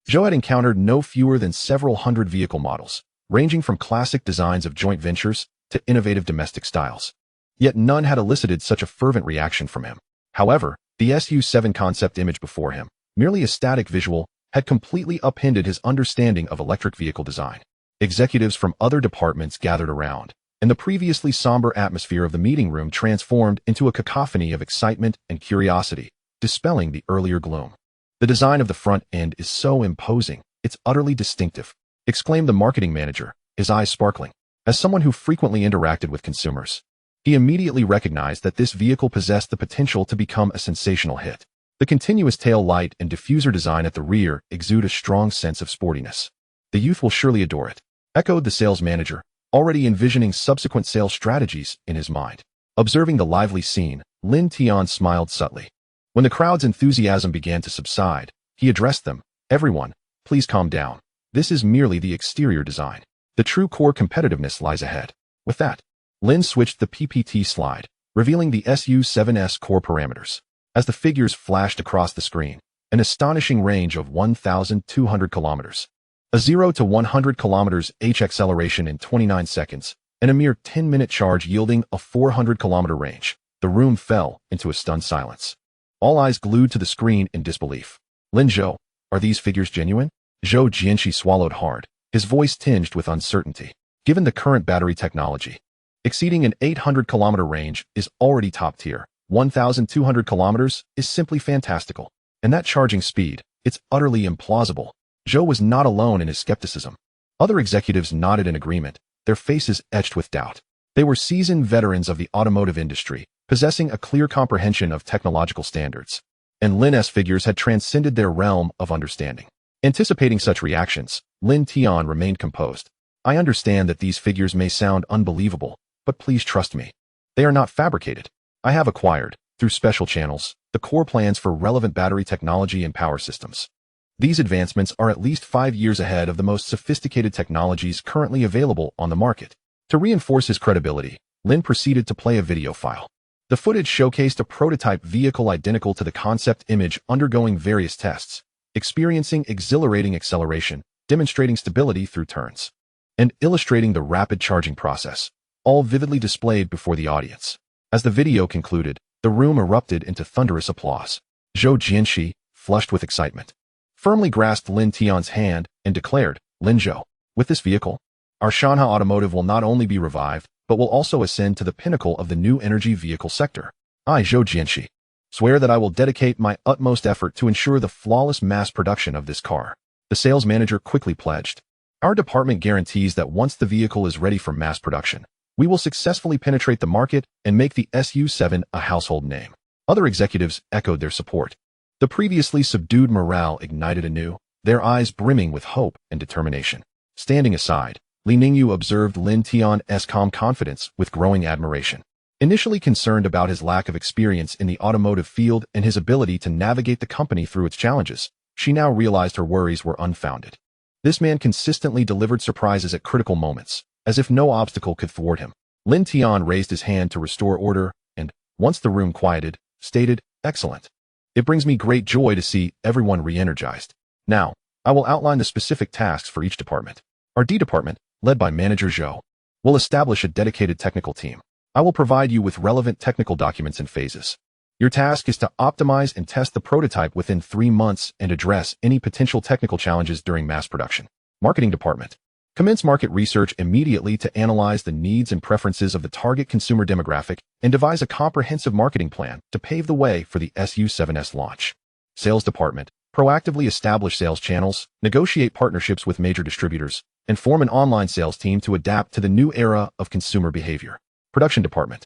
Zhou had encountered no fewer than several hundred vehicle models, ranging from classic designs of joint ventures to innovative domestic styles. Yet none had elicited such a fervent reaction from him. However, the SU-7 concept image before him, merely a static visual, had completely upended his understanding of electric vehicle design. Executives from other departments gathered around, and the previously somber atmosphere of the meeting room transformed into a cacophony of excitement and curiosity, dispelling the earlier gloom. "The design of the front end is so imposing, it's utterly distinctive," exclaimed the marketing manager, his eyes sparkling. As someone who frequently interacted with consumers, He immediately recognized that this vehicle possessed the potential to become a sensational hit. The continuous tail light and diffuser design at the rear exude a strong sense of sportiness. The youth will surely adore it, echoed the sales manager, already envisioning subsequent sales strategies in his mind. Observing the lively scene, Lin Tian smiled subtly. When the crowd's enthusiasm began to subside, he addressed them. Everyone, please calm down. This is merely the exterior design. The true core competitiveness lies ahead. With that, Lin switched the PPT slide, revealing the SU-7's core parameters. As the figures flashed across the screen, an astonishing range of 1,200 kilometers. A 0 to 100 kilometers H acceleration in 29 seconds, and a mere 10-minute charge yielding a 400-kilometer range. The room fell into a stunned silence. All eyes glued to the screen in disbelief. Lin Zhou, are these figures genuine? Zhou Jianxi swallowed hard, his voice tinged with uncertainty. Given the current battery technology, exceeding an 800-kilometer range is already top tier. 1,200 kilometers is simply fantastical. And that charging speed, it's utterly implausible. Zhou was not alone in his skepticism. Other executives nodded in agreement, their faces etched with doubt. They were seasoned veterans of the automotive industry, possessing a clear comprehension of technological standards. And Lin's figures had transcended their realm of understanding. Anticipating such reactions, Lin Tian remained composed. I understand that these figures may sound unbelievable, but please trust me. They are not fabricated. I have acquired, through special channels, the core plans for relevant battery technology and power systems. These advancements are at least 5 years ahead of the most sophisticated technologies currently available on the market. To reinforce his credibility, Lin proceeded to play a video file. The footage showcased a prototype vehicle identical to the concept image undergoing various tests, experiencing exhilarating acceleration, demonstrating stability through turns, and illustrating the rapid charging process, all vividly displayed before the audience. As the video concluded, the room erupted into thunderous applause. Zhou Jianxi, flushed with excitement, firmly grasped Lin Tian's hand and declared, Lin Zhou, with this vehicle, our Shanha Automotive will not only be revived, but will also ascend to the pinnacle of the new energy vehicle sector. I, Zhou Jianxi, swear that I will dedicate my utmost effort to ensure the flawless mass production of this car. The sales manager quickly pledged. Our department guarantees that once the vehicle is ready for mass production, we will successfully penetrate the market and make the SU-7 a household name. Other executives echoed their support. The previously subdued morale ignited anew, their eyes brimming with hope and determination. Standing aside, Li Ningyu observed Lin Tian's calm confidence with growing admiration. Initially concerned about his lack of experience in the automotive field and his ability to navigate the company through its challenges, she now realized her worries were unfounded. This man consistently delivered surprises at critical moments, as if no obstacle could thwart him. Lin Tian raised his hand to restore order and, once the room quieted, stated, Excellent. It brings me great joy to see everyone re-energized. Now, I will outline the specific tasks for each department. Our D department, led by Manager Zhou, will establish a dedicated technical team. I will provide you with relevant technical documents and phases. Your task is to optimize and test the prototype within 3 months and address any potential technical challenges during mass production. Marketing department. Commence market research immediately to analyze the needs and preferences of the target consumer demographic and devise a comprehensive marketing plan to pave the way for the SU-7's launch. Sales department. Proactively establish sales channels, negotiate partnerships with major distributors, and form an online sales team to adapt to the new era of consumer behavior. Production department.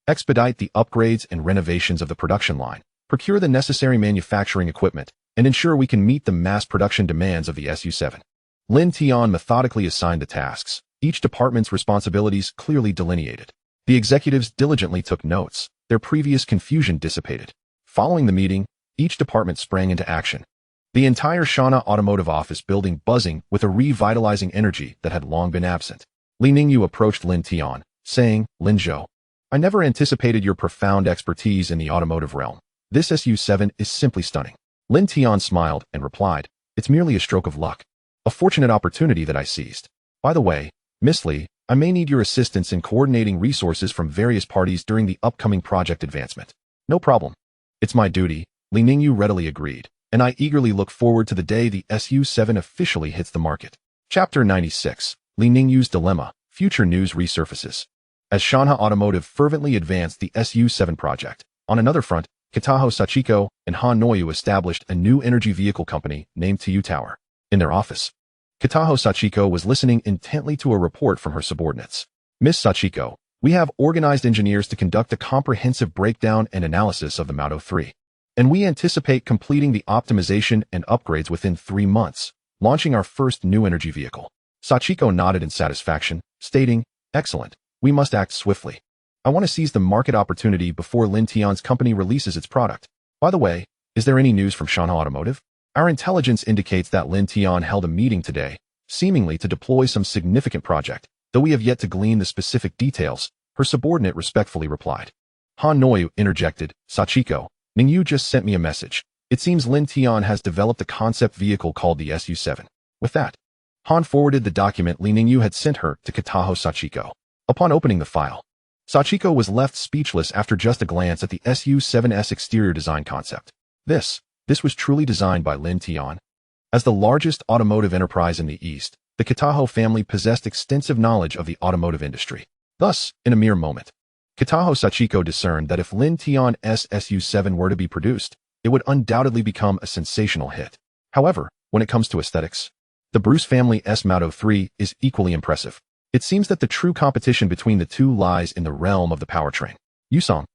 Expedite the upgrades and renovations of the production line, procure the necessary manufacturing equipment, and ensure we can meet the mass production demands of the SU-7. Lin Tian methodically assigned the tasks, each department's responsibilities clearly delineated. The executives diligently took notes, their previous confusion dissipated. Following the meeting, each department sprang into action. The entire Shanha Automotive office building buzzing with a revitalizing energy that had long been absent. Li Ningyu approached Lin Tian, saying, Lin Zhou, I never anticipated your profound expertise in the automotive realm. This SU-7 is simply stunning. Lin Tian smiled and replied, It's merely a stroke of luck. A fortunate opportunity that I seized. By the way, Miss Li, I may need your assistance in coordinating resources from various parties during the upcoming project advancement. No problem. It's my duty, Li Ningyu readily agreed, and I eagerly look forward to the day the SU-7 officially hits the market. Chapter 96. Li Ningyu's Dilemma. Future news resurfaces. As Shanha Automotive fervently advanced the SU-7 project, on another front, Kitaho Sachiko and Han Noyu established a new energy vehicle company named TU Tower. In their office, Kitaho Sachiko was listening intently to a report from her subordinates. Miss Sachiko, We have organized engineers to conduct a comprehensive breakdown and analysis of the Moto 3. And we anticipate completing the optimization and upgrades within 3 months, launching our first new energy vehicle. Sachiko nodded in satisfaction, stating, "Excellent. We must act swiftly. I want to seize the market opportunity before Lin Tian's company releases its product. By the way, is there any news from Shanghai Automotive? Our intelligence indicates that Lin Tian held a meeting today, seemingly to deploy some significant project, though we have yet to glean the specific details," her subordinate respectfully replied. Han Noyu interjected, "Sachiko, Ningyu just sent me a message. It seems Lin Tian has developed a concept vehicle called the SU-7. With that, Han forwarded the document Li Ningyu had sent her to Kataho Sachiko. Upon opening the file, Sachiko was left speechless after just a glance at the SU-7's exterior design concept. This was truly designed by Lin Tian. As the largest automotive enterprise in the East, the Kataho family possessed extensive knowledge of the automotive industry. Thus, in a mere moment, Kataho Sachiko discerned that if Lin Tian's SU-7 were to be produced, it would undoubtedly become a sensational hit. However, when it comes to aesthetics, the Bruce family's Moto 3 is equally impressive. It seems that the true competition between the two lies in the realm of the powertrain. Yusong,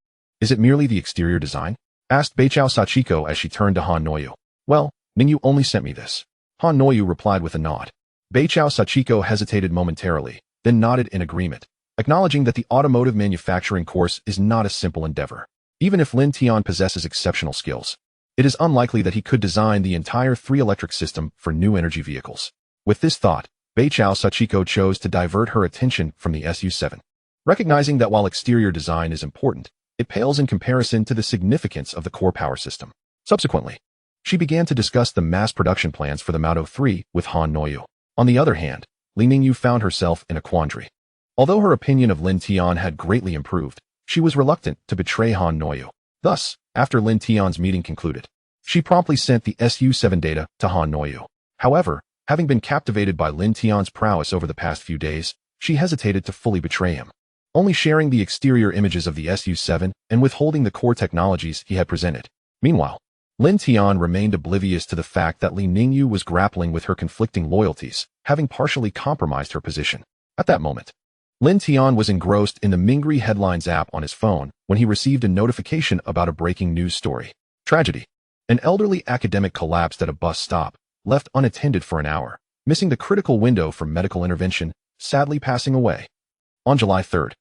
is it merely the exterior design? Asked Beichao Sachiko as she turned to Han Noyu. Well, Ningyu only sent me this. Han Noyu replied with a nod. Beichao Sachiko hesitated momentarily, then nodded in agreement, acknowledging that the automotive manufacturing course is not a simple endeavor. Even if Lin Tian possesses exceptional skills, it is unlikely that he could design the entire 3-electric system for new energy vehicles. With this thought, Beichao Sachiko chose to divert her attention from the SU-7. Recognizing that while exterior design is important, it pales in comparison to the significance of the core power system. Subsequently, she began to discuss the mass production plans for the Moto 3 with Han Noyu. On the other hand, Li Ningyu found herself in a quandary. Although her opinion of Lin Tian had greatly improved, she was reluctant to betray Han Noyu. Thus, after Lin Tian's meeting concluded, she promptly sent the SU-7 data to Han Noyu. However, having been captivated by Lin Tian's prowess over the past few days, she hesitated to fully betray him, only sharing the exterior images of the SU-7 and withholding the core technologies he had presented. Meanwhile, Lin Tian remained oblivious to the fact that Li Ningyu was grappling with her conflicting loyalties, having partially compromised her position. At that moment, Lin Tian was engrossed in the Mingri Headlines app on his phone when he received a notification about a breaking news story. Tragedy. An elderly academic collapsed at a bus stop, left unattended for an hour, missing the critical window for medical intervention, sadly passing away. On July 3rd,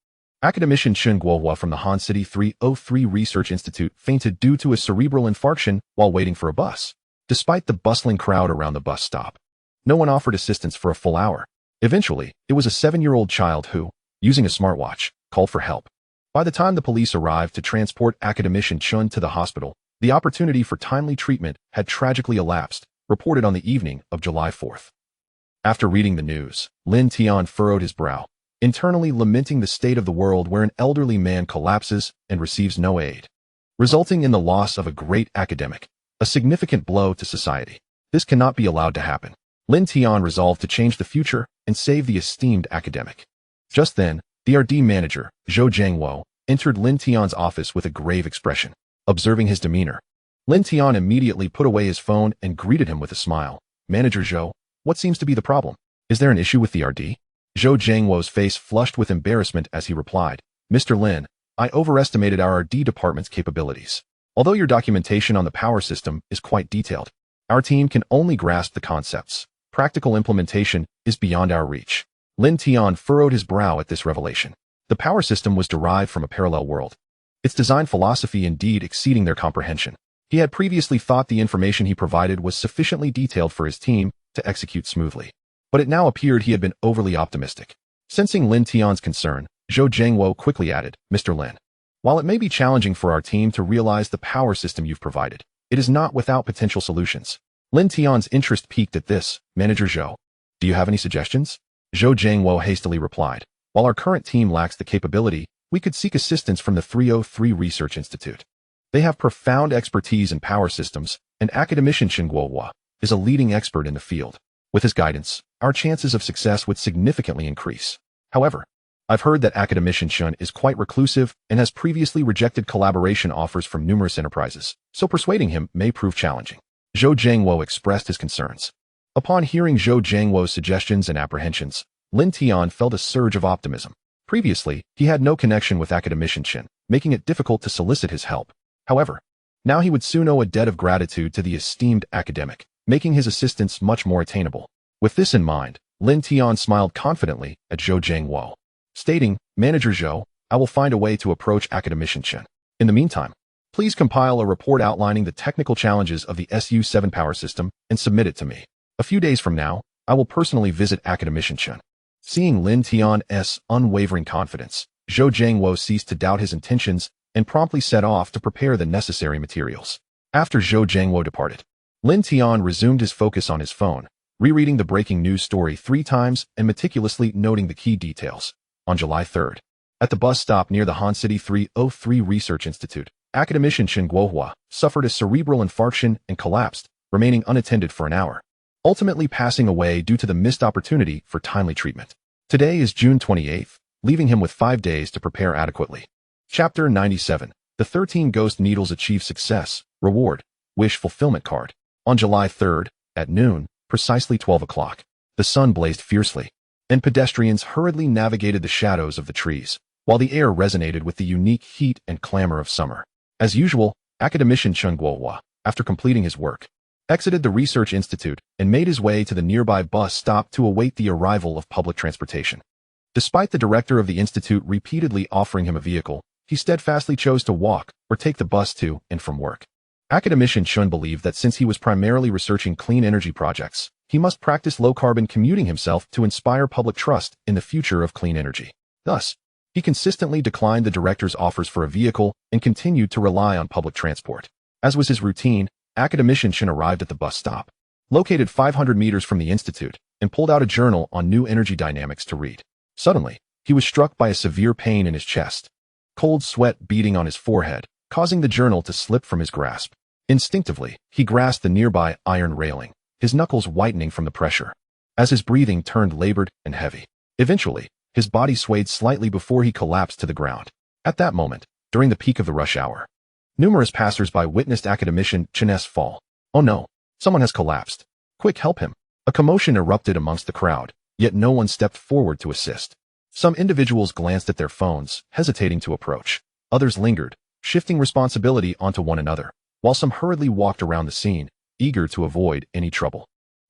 academician Chen Guohua from the Han City 303 Research Institute fainted due to a cerebral infarction while waiting for a bus. Despite the bustling crowd around the bus stop, no one offered assistance for a full hour. Eventually, it was a 7-year-old child who, using a smartwatch, called for help. By the time the police arrived to transport academician Chen to the hospital, the opportunity for timely treatment had tragically elapsed, reported on the evening of July 4th. After reading the news, Lin Tian furrowed his brow, internally lamenting the state of the world where an elderly man collapses and receives no aid, resulting in the loss of a great academic, a significant blow to society. This cannot be allowed to happen. Lin Tian resolved to change the future and save the esteemed academic. Just then, the RD manager, Zhou Jiangwo, entered Lin Tian's office with a grave expression. Observing his demeanor, Lin Tian immediately put away his phone and greeted him with a smile. "Manager Zhou, what seems to be the problem? Is there an issue with the RD?" Zhou Jiangwo's face flushed with embarrassment as he replied, "Mr. Lin, I overestimated our RD department's capabilities. Although your documentation on the power system is quite detailed, our team can only grasp the concepts. Practical implementation is beyond our reach." Lin Tian furrowed his brow at this revelation. The power system was derived from a parallel world, its design philosophy indeed exceeding their comprehension. He had previously thought the information he provided was sufficiently detailed for his team to execute smoothly, but it now appeared he had been overly optimistic. Sensing Lin Tian's concern, Zhou Jiangwo quickly added, "Mr. Lin, while it may be challenging for our team to realize the power system you've provided, it is not without potential solutions." Lin Tian's interest peaked at this. "Manager Zhou, do you have any suggestions?" Zhou Jiangwo hastily replied, "While our current team lacks the capability, we could seek assistance from the 303 Research Institute. They have profound expertise in power systems, and academician Chen Guohua is a leading expert in the field. With his guidance, our chances of success would significantly increase. However, I've heard that academician Chen is quite reclusive and has previously rejected collaboration offers from numerous enterprises, so persuading him may prove challenging." Zhou Jiangwo expressed his concerns. Upon hearing Zhou Jiangwo's suggestions and apprehensions, Lin Tian felt a surge of optimism. Previously, he had no connection with academician Chen, making it difficult to solicit his help. However, now he would soon owe a debt of gratitude to the esteemed academic, making his assistance much more attainable. With this in mind, Lin Tian smiled confidently at Zhou Jiangwo, stating, "Manager Zhou, I will find a way to approach academician Chen. In the meantime, please compile a report outlining the technical challenges of the SU-7 power system and submit it to me. A few days from now, I will personally visit academician Chen." Seeing Lin Tian's unwavering confidence, Zhou Jiangwo ceased to doubt his intentions and promptly set off to prepare the necessary materials. After Zhou Jiangwo departed, Lin Tian resumed his focus on his phone, rereading the breaking news story 3 times and meticulously noting the key details. On July 3rd, at the bus stop near the Han City 303 Research Institute, academician Chen Guohua suffered a cerebral infarction and collapsed, remaining unattended for an hour, ultimately passing away due to the missed opportunity for timely treatment. Today is June 28th, leaving him with 5 days to prepare adequately. Chapter 97. The 13 Ghost Needles Achieve Success, Reward, Wish Fulfillment Card. On July 3rd, at noon, precisely 12 o'clock, the sun blazed fiercely, and pedestrians hurriedly navigated the shadows of the trees, while the air resonated with the unique heat and clamor of summer. As usual, academician Chen Guohua, after completing his work, exited the research institute and made his way to the nearby bus stop to await the arrival of public transportation. Despite the director of the institute repeatedly offering him a vehicle, he steadfastly chose to walk or take the bus to and from work. Academician Chen believed that since he was primarily researching clean energy projects, he must practice low-carbon commuting himself to inspire public trust in the future of clean energy. Thus, he consistently declined the director's offers for a vehicle and continued to rely on public transport. As was his routine, academician Chen arrived at the bus stop, located 500 meters from the institute, and pulled out a journal on new energy dynamics to read. Suddenly, he was struck by a severe pain in his chest, cold sweat beading on his forehead, causing the journal to slip from his grasp. Instinctively, he grasped the nearby iron railing, his knuckles whitening from the pressure, as his breathing turned labored and heavy. Eventually, his body swayed slightly before he collapsed to the ground. At that moment, during the peak of the rush hour, numerous passers-by witnessed academician Chen's fall. "Oh no, someone has collapsed. Quick, help him." A commotion erupted amongst the crowd, yet no one stepped forward to assist. Some individuals glanced at their phones, hesitating to approach. Others lingered, shifting responsibility onto one another, while some hurriedly walked around the scene, eager to avoid any trouble.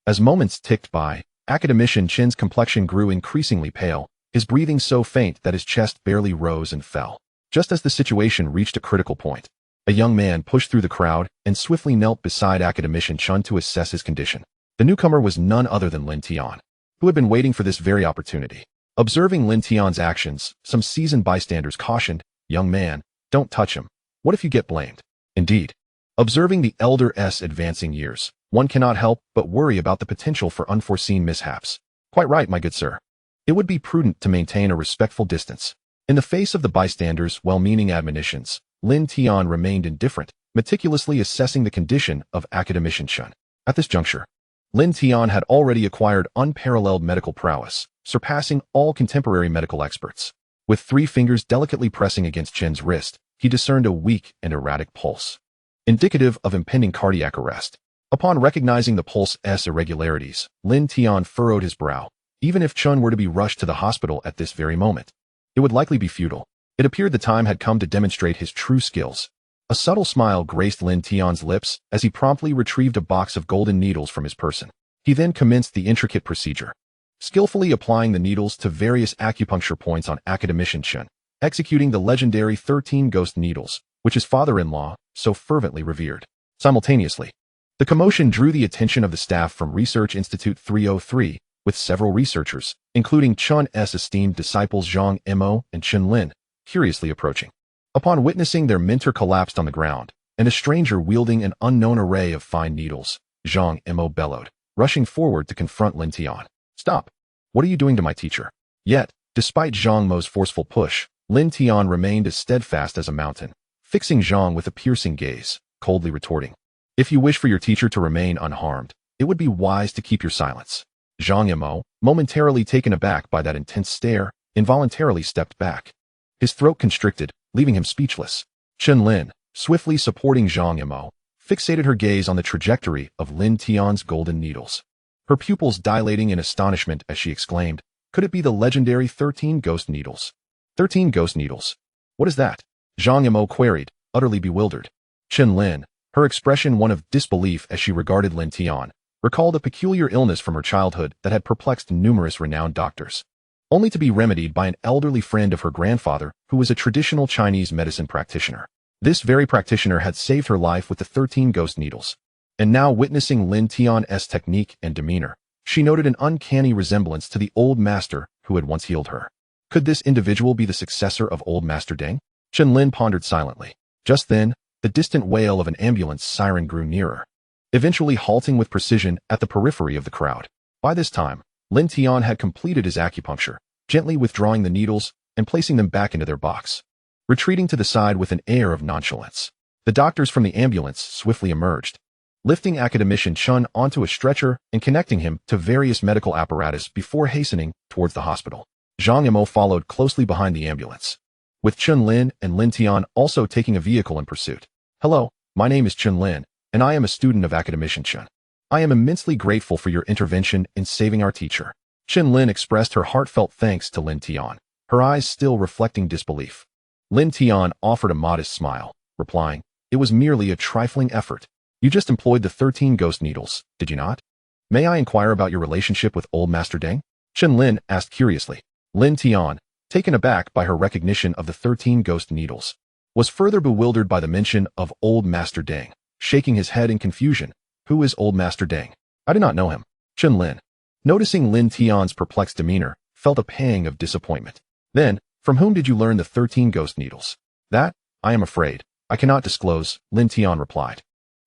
As moments ticked by, academician Chen's complexion grew increasingly pale, his breathing so faint that his chest barely rose and fell. Just as the situation reached a critical point, a young man pushed through the crowd and swiftly knelt beside academician Chen to assess his condition. The newcomer was none other than Lin Tian, who had been waiting for this very opportunity. Observing Lin Tian's actions, some seasoned bystanders cautioned, "Young man, don't touch him. What if you get blamed?" Indeed, observing the elder's advancing years, one cannot help but worry about the potential for unforeseen mishaps. "Quite right, my good sir. It would be prudent to maintain a respectful distance." In the face of the bystanders' well-meaning admonitions, Lin Tian remained indifferent, meticulously assessing the condition of academician Chen. At this juncture, Lin Tian had already acquired unparalleled medical prowess, surpassing all contemporary medical experts. With 3 fingers delicately pressing against Chen's wrist, he discerned a weak and erratic pulse, indicative of impending cardiac arrest. Upon recognizing the pulse's irregularities, Lin Tian furrowed his brow. Even if Chen were to be rushed to the hospital at this very moment, it would likely be futile. It appeared the time had come to demonstrate his true skills. A subtle smile graced Lin Tian's lips as he promptly retrieved a box of golden needles from his person. He then commenced the intricate procedure, skillfully applying the needles to various acupuncture points on academician Chen, executing the legendary 13 ghost needles, which his father-in-law so fervently revered. Simultaneously, the commotion drew the attention of the staff from Research Institute 303, with several researchers, including Chen's esteemed disciples Zhang Mo and Chen Lin, curiously approaching. Upon witnessing their mentor collapsed on the ground, and a stranger wielding an unknown array of fine needles, Zhang Mo bellowed, rushing forward to confront Lin Tian. "Stop! What are you doing to my teacher?" Yet, despite Zhang Mo's forceful push, Lin Tian remained as steadfast as a mountain, fixing Zhang with a piercing gaze, coldly retorting, "If you wish for your teacher to remain unharmed, it would be wise to keep your silence." Zhang Mo, momentarily taken aback by that intense stare, involuntarily stepped back. His throat constricted, leaving him speechless. Chen Lin, swiftly supporting Zhang Mo, fixated her gaze on the trajectory of Lin Tian's golden needles, her pupils dilating in astonishment as she exclaimed, "Could it be the legendary 13 ghost needles?" 13 ghost needles. What is that? Zhang Yimou queried, utterly bewildered. Chen Lin, her expression one of disbelief as she regarded Lin Tian, recalled a peculiar illness from her childhood that had perplexed numerous renowned doctors, only to be remedied by an elderly friend of her grandfather who was a traditional Chinese medicine practitioner. This very practitioner had saved her life with the 13 ghost needles. And now witnessing Lin Tian's technique and demeanor, she noted an uncanny resemblance to the old master who had once healed her. Could this individual be the successor of old Master Deng? Chen Lin pondered silently. Just then, the distant wail of an ambulance siren grew nearer, eventually halting with precision at the periphery of the crowd. By this time, Lin Tian had completed his acupuncture, gently withdrawing the needles and placing them back into their box, retreating to the side with an air of nonchalance. The doctors from the ambulance swiftly emerged, lifting academician Chun onto a stretcher and connecting him to various medical apparatus before hastening towards the hospital. Zhang Yimou followed closely behind the ambulance, with Chen Lin and Lin Tian also taking a vehicle in pursuit. Hello, my name is Chen Lin, and I am a student of academician Chen. I am immensely grateful for your intervention in saving our teacher. Chen Lin expressed her heartfelt thanks to Lin Tian, her eyes still reflecting disbelief. Lin Tian offered a modest smile, replying, "It was merely a trifling effort. You just employed the 13 ghost needles, did you not? May I inquire about your relationship with old Master Deng?" Chen Lin asked curiously. Lin Tian, taken aback by her recognition of the 13 ghost needles, was further bewildered by the mention of old Master Deng, shaking his head in confusion. Who is old Master Deng? I do not know him. Chen Lin, noticing Lin Tian's perplexed demeanor, felt a pang of disappointment. Then, from whom did you learn the 13 ghost needles? That, I am afraid, I cannot disclose, Lin Tian replied,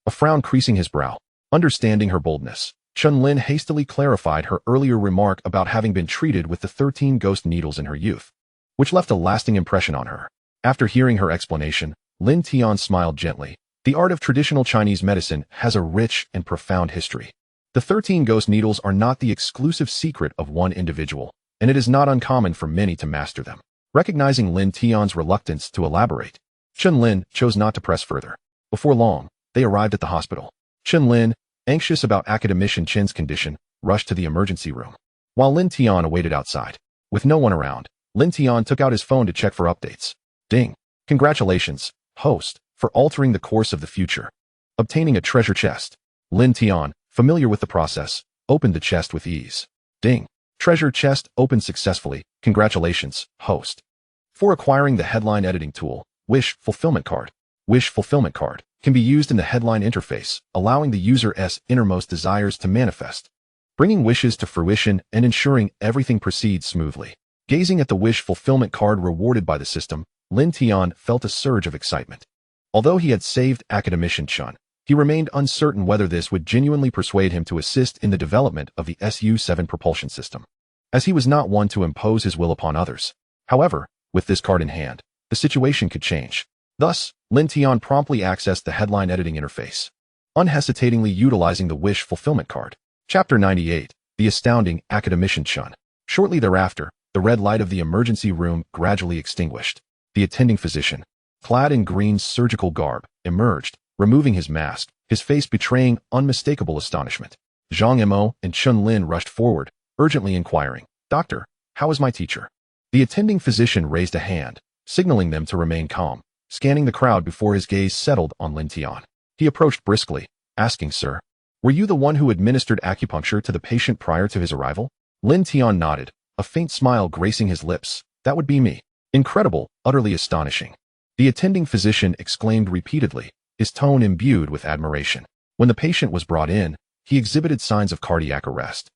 a frown creasing his brow. Understanding her boldness, Chen Lin hastily clarified her earlier remark about having been treated with the 13 ghost needles in her youth, which left a lasting impression on her. After hearing her explanation, Lin Tian smiled gently. The art of traditional Chinese medicine has a rich and profound history. The 13 ghost needles are not the exclusive secret of one individual, and it is not uncommon for many to master them. Recognizing Lin Tian's reluctance to elaborate, Chen Lin chose not to press further. Before long, they arrived at the hospital. Chen Lin, anxious about academician Chen's condition, rushed to the emergency room, while Lin Tian awaited outside. With no one around, Lin Tian took out his phone to check for updates. Ding! Congratulations, host, for altering the course of the future. Obtaining a treasure chest. Lin Tian, familiar with the process, opened the chest with ease. Ding! Treasure chest opened successfully. Congratulations, host. For acquiring the headline editing tool, Wish Fulfillment Card. Wish Fulfillment Card can be used in the headline interface, allowing the user's innermost desires to manifest, bringing wishes to fruition and ensuring everything proceeds smoothly. Gazing at the Wish Fulfillment Card rewarded by the system, Lin Tian felt a surge of excitement. Although he had saved academician Chun, he remained uncertain whether this would genuinely persuade him to assist in the development of the Su-7 propulsion system, as he was not one to impose his will upon others. However, with this card in hand, the situation could change. Thus, Lin Tian promptly accessed the headline editing interface, unhesitatingly utilizing the Wish Fulfillment Card. Chapter 98, The Astounding Academician Chun. Shortly thereafter, the red light of the emergency room gradually extinguished. The attending physician, clad in green surgical garb, emerged, removing his mask, his face betraying unmistakable astonishment. Zhang Yimou and Chen Lin rushed forward, urgently inquiring, "Doctor, how is my teacher?" The attending physician raised a hand, signaling them to remain calm, scanning the crowd before his gaze settled on Lin Tian. He approached briskly, asking, "Sir, were you the one who administered acupuncture to the patient prior to his arrival?" Lin Tian nodded, a faint smile gracing his lips. "That would be me." Incredible, utterly astonishing. The attending physician exclaimed repeatedly, his tone imbued with admiration. When the patient was brought in, he exhibited signs of cardiac arrest,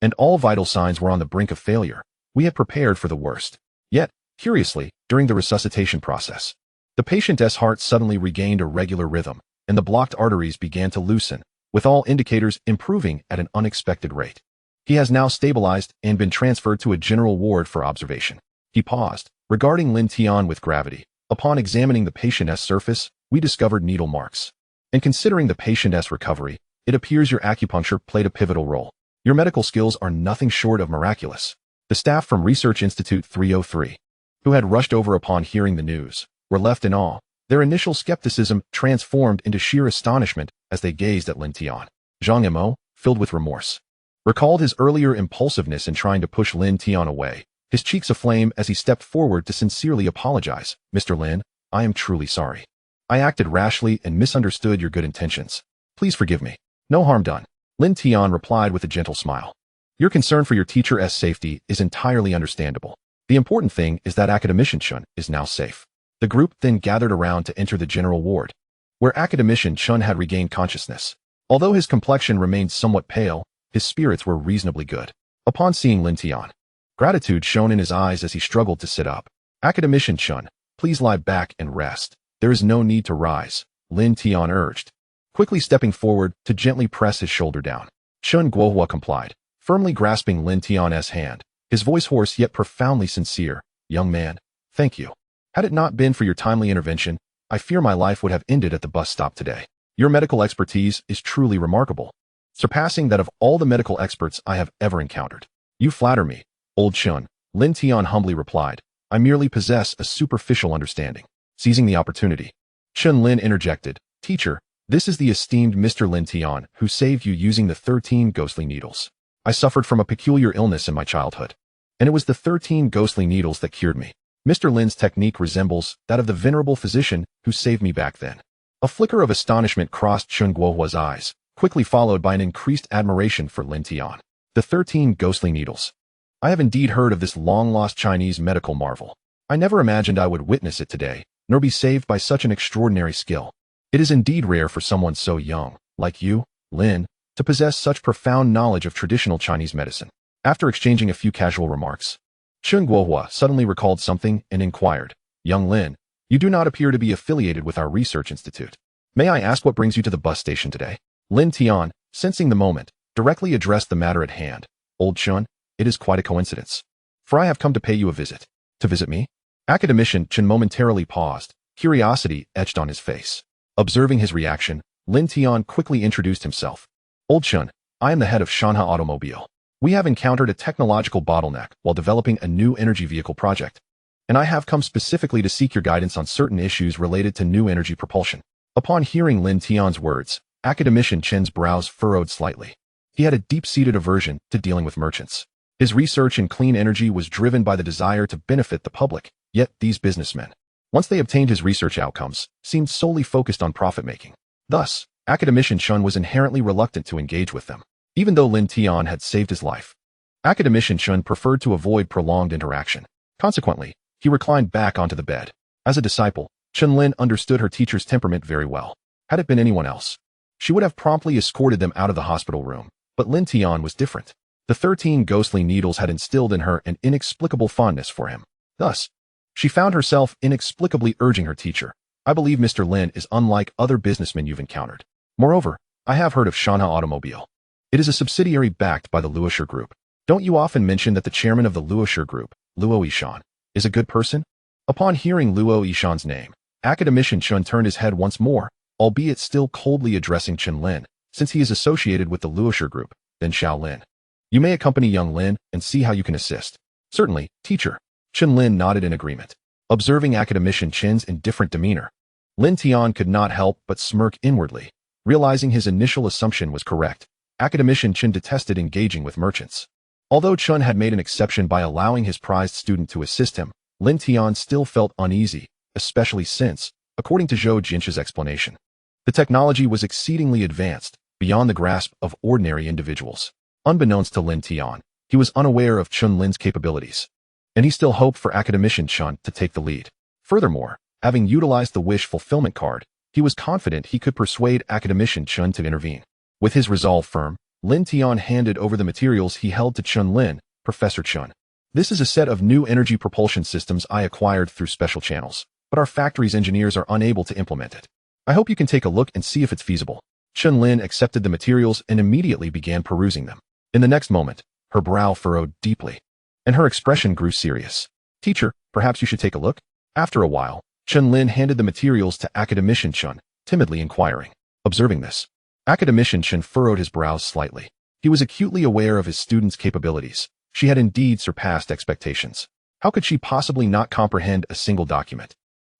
and all vital signs were on the brink of failure. We had prepared for the worst. Yet, curiously, during the resuscitation process, the patient's heart suddenly regained a regular rhythm, and the blocked arteries began to loosen, with all indicators improving at an unexpected rate. He has now stabilized and been transferred to a general ward for observation. He paused, regarding Lin Tian with gravity. Upon examining the patient's surface, we discovered needle marks. And considering the patient's recovery, it appears your acupuncture played a pivotal role. Your medical skills are nothing short of miraculous. The staff from Research Institute 303, who had rushed over upon hearing the news, were left in awe, their initial skepticism transformed into sheer astonishment as they gazed at Lin Tian. Zhang Yimou, filled with remorse, recalled his earlier impulsiveness in trying to push Lin Tian away, his cheeks aflame as he stepped forward to sincerely apologize. Mr. Lin, I am truly sorry. I acted rashly and misunderstood your good intentions. Please forgive me. No harm done. Lin Tian replied with a gentle smile. Your concern for your teacher's safety is entirely understandable. The important thing is that Academician Chun is now safe. The group then gathered around to enter the general ward, where Academician Chun had regained consciousness. Although his complexion remained somewhat pale, his spirits were reasonably good. Upon seeing Lin Tian, gratitude shone in his eyes as he struggled to sit up. Academician Chun, please lie back and rest. There is no need to rise, Lin Tian urged, quickly stepping forward to gently press his shoulder down. Chun Guohua complied, firmly grasping Lin Tian's hand, his voice hoarse yet profoundly sincere. Young man, thank you. Had it not been for your timely intervention, I fear my life would have ended at the bus stop today. Your medical expertise is truly remarkable, surpassing that of all the medical experts I have ever encountered. You flatter me, old Chun, Lin Tian humbly replied. I merely possess a superficial understanding. Seizing the opportunity, Chun Lin interjected, Teacher, this is the esteemed Mr. Lin Tian who saved you using the 13 ghostly needles. I suffered from a peculiar illness in my childhood, and it was the 13 ghostly needles that cured me. Mr. Lin's technique resembles that of the venerable physician who saved me back then. A flicker of astonishment crossed Chun Guohua's eyes, quickly followed by an increased admiration for Lin Tian. The 13 ghostly needles. I have indeed heard of this long-lost Chinese medical marvel. I never imagined I would witness it today, nor be saved by such an extraordinary skill. It is indeed rare for someone so young, like you, Lin, to possess such profound knowledge of traditional Chinese medicine. After exchanging a few casual remarks, Chun Guohua suddenly recalled something and inquired, Young Lin, you do not appear to be affiliated with our research institute. May I ask what brings you to the bus station today? Lin Tian, sensing the moment, directly addressed the matter at hand. Old Chun, it is quite a coincidence, for I have come to pay you a visit. To visit me? Academician Chun momentarily paused, curiosity etched on his face. Observing his reaction, Lin Tian quickly introduced himself. Old Chun, I am the head of Shanha Automobile. We have encountered a technological bottleneck while developing a new energy vehicle project, and I have come specifically to seek your guidance on certain issues related to new energy propulsion. Upon hearing Lin Tian's words, Academician Chen's brows furrowed slightly. He had a deep-seated aversion to dealing with merchants. His research in clean energy was driven by the desire to benefit the public, yet these businessmen, once they obtained his research outcomes, seemed solely focused on profit-making. Thus, Academician Chun was inherently reluctant to engage with them, even though Lin Tian had saved his life. Academician Chun preferred to avoid prolonged interaction. Consequently, he reclined back onto the bed. As a disciple, Chun Lin understood her teacher's temperament very well. Had it been anyone else, she would have promptly escorted them out of the hospital room, but Lin Tian was different. The 13 ghostly needles had instilled in her an inexplicable fondness for him. Thus, she found herself inexplicably urging her teacher, I believe Mr. Lin is unlike other businessmen you've encountered. Moreover, I have heard of Shanha Automobile. It is a subsidiary backed by the Luosher Group. Don't you often mention that the chairman of the Luosher Group, Luo Yishan, is a good person? Upon hearing Luo Yishan's name, Academician Chun turned his head once more, albeit still coldly addressing Chun Lin, since he is associated with the Luosher Group, then Xiao Lin. You may accompany young Lin and see how you can assist. Certainly, teacher. Chun Lin nodded in agreement. Observing Academician Chen's indifferent demeanor, Lin Tian could not help but smirk inwardly. Realizing his initial assumption was correct, Academician Chen detested engaging with merchants. Although Chun had made an exception by allowing his prized student to assist him, Lin Tian still felt uneasy, especially since, according to Zhou Jin's explanation, the technology was exceedingly advanced, beyond the grasp of ordinary individuals. Unbeknownst to Lin Tian, he was unaware of Chun Lin's capabilities, and he still hoped for Academician Chun to take the lead. Furthermore, having utilized the wish fulfillment card, he was confident he could persuade Academician Chun to intervene. With his resolve firm, Lin Tian handed over the materials he held to Chun Lin. Professor Chun, this is a set of new energy propulsion systems I acquired through special channels, but our factory's engineers are unable to implement it. I hope you can take a look and see if it's feasible. Chun Lin accepted the materials and immediately began perusing them. In the next moment, her brow furrowed deeply, and her expression grew serious. Teacher, perhaps you should take a look? After a while, Chun Lin handed the materials to Academician Chun, timidly inquiring. Observing this, Academician Chun furrowed his brows slightly. He was acutely aware of his student's capabilities. She had indeed surpassed expectations. How could she possibly not comprehend a single document?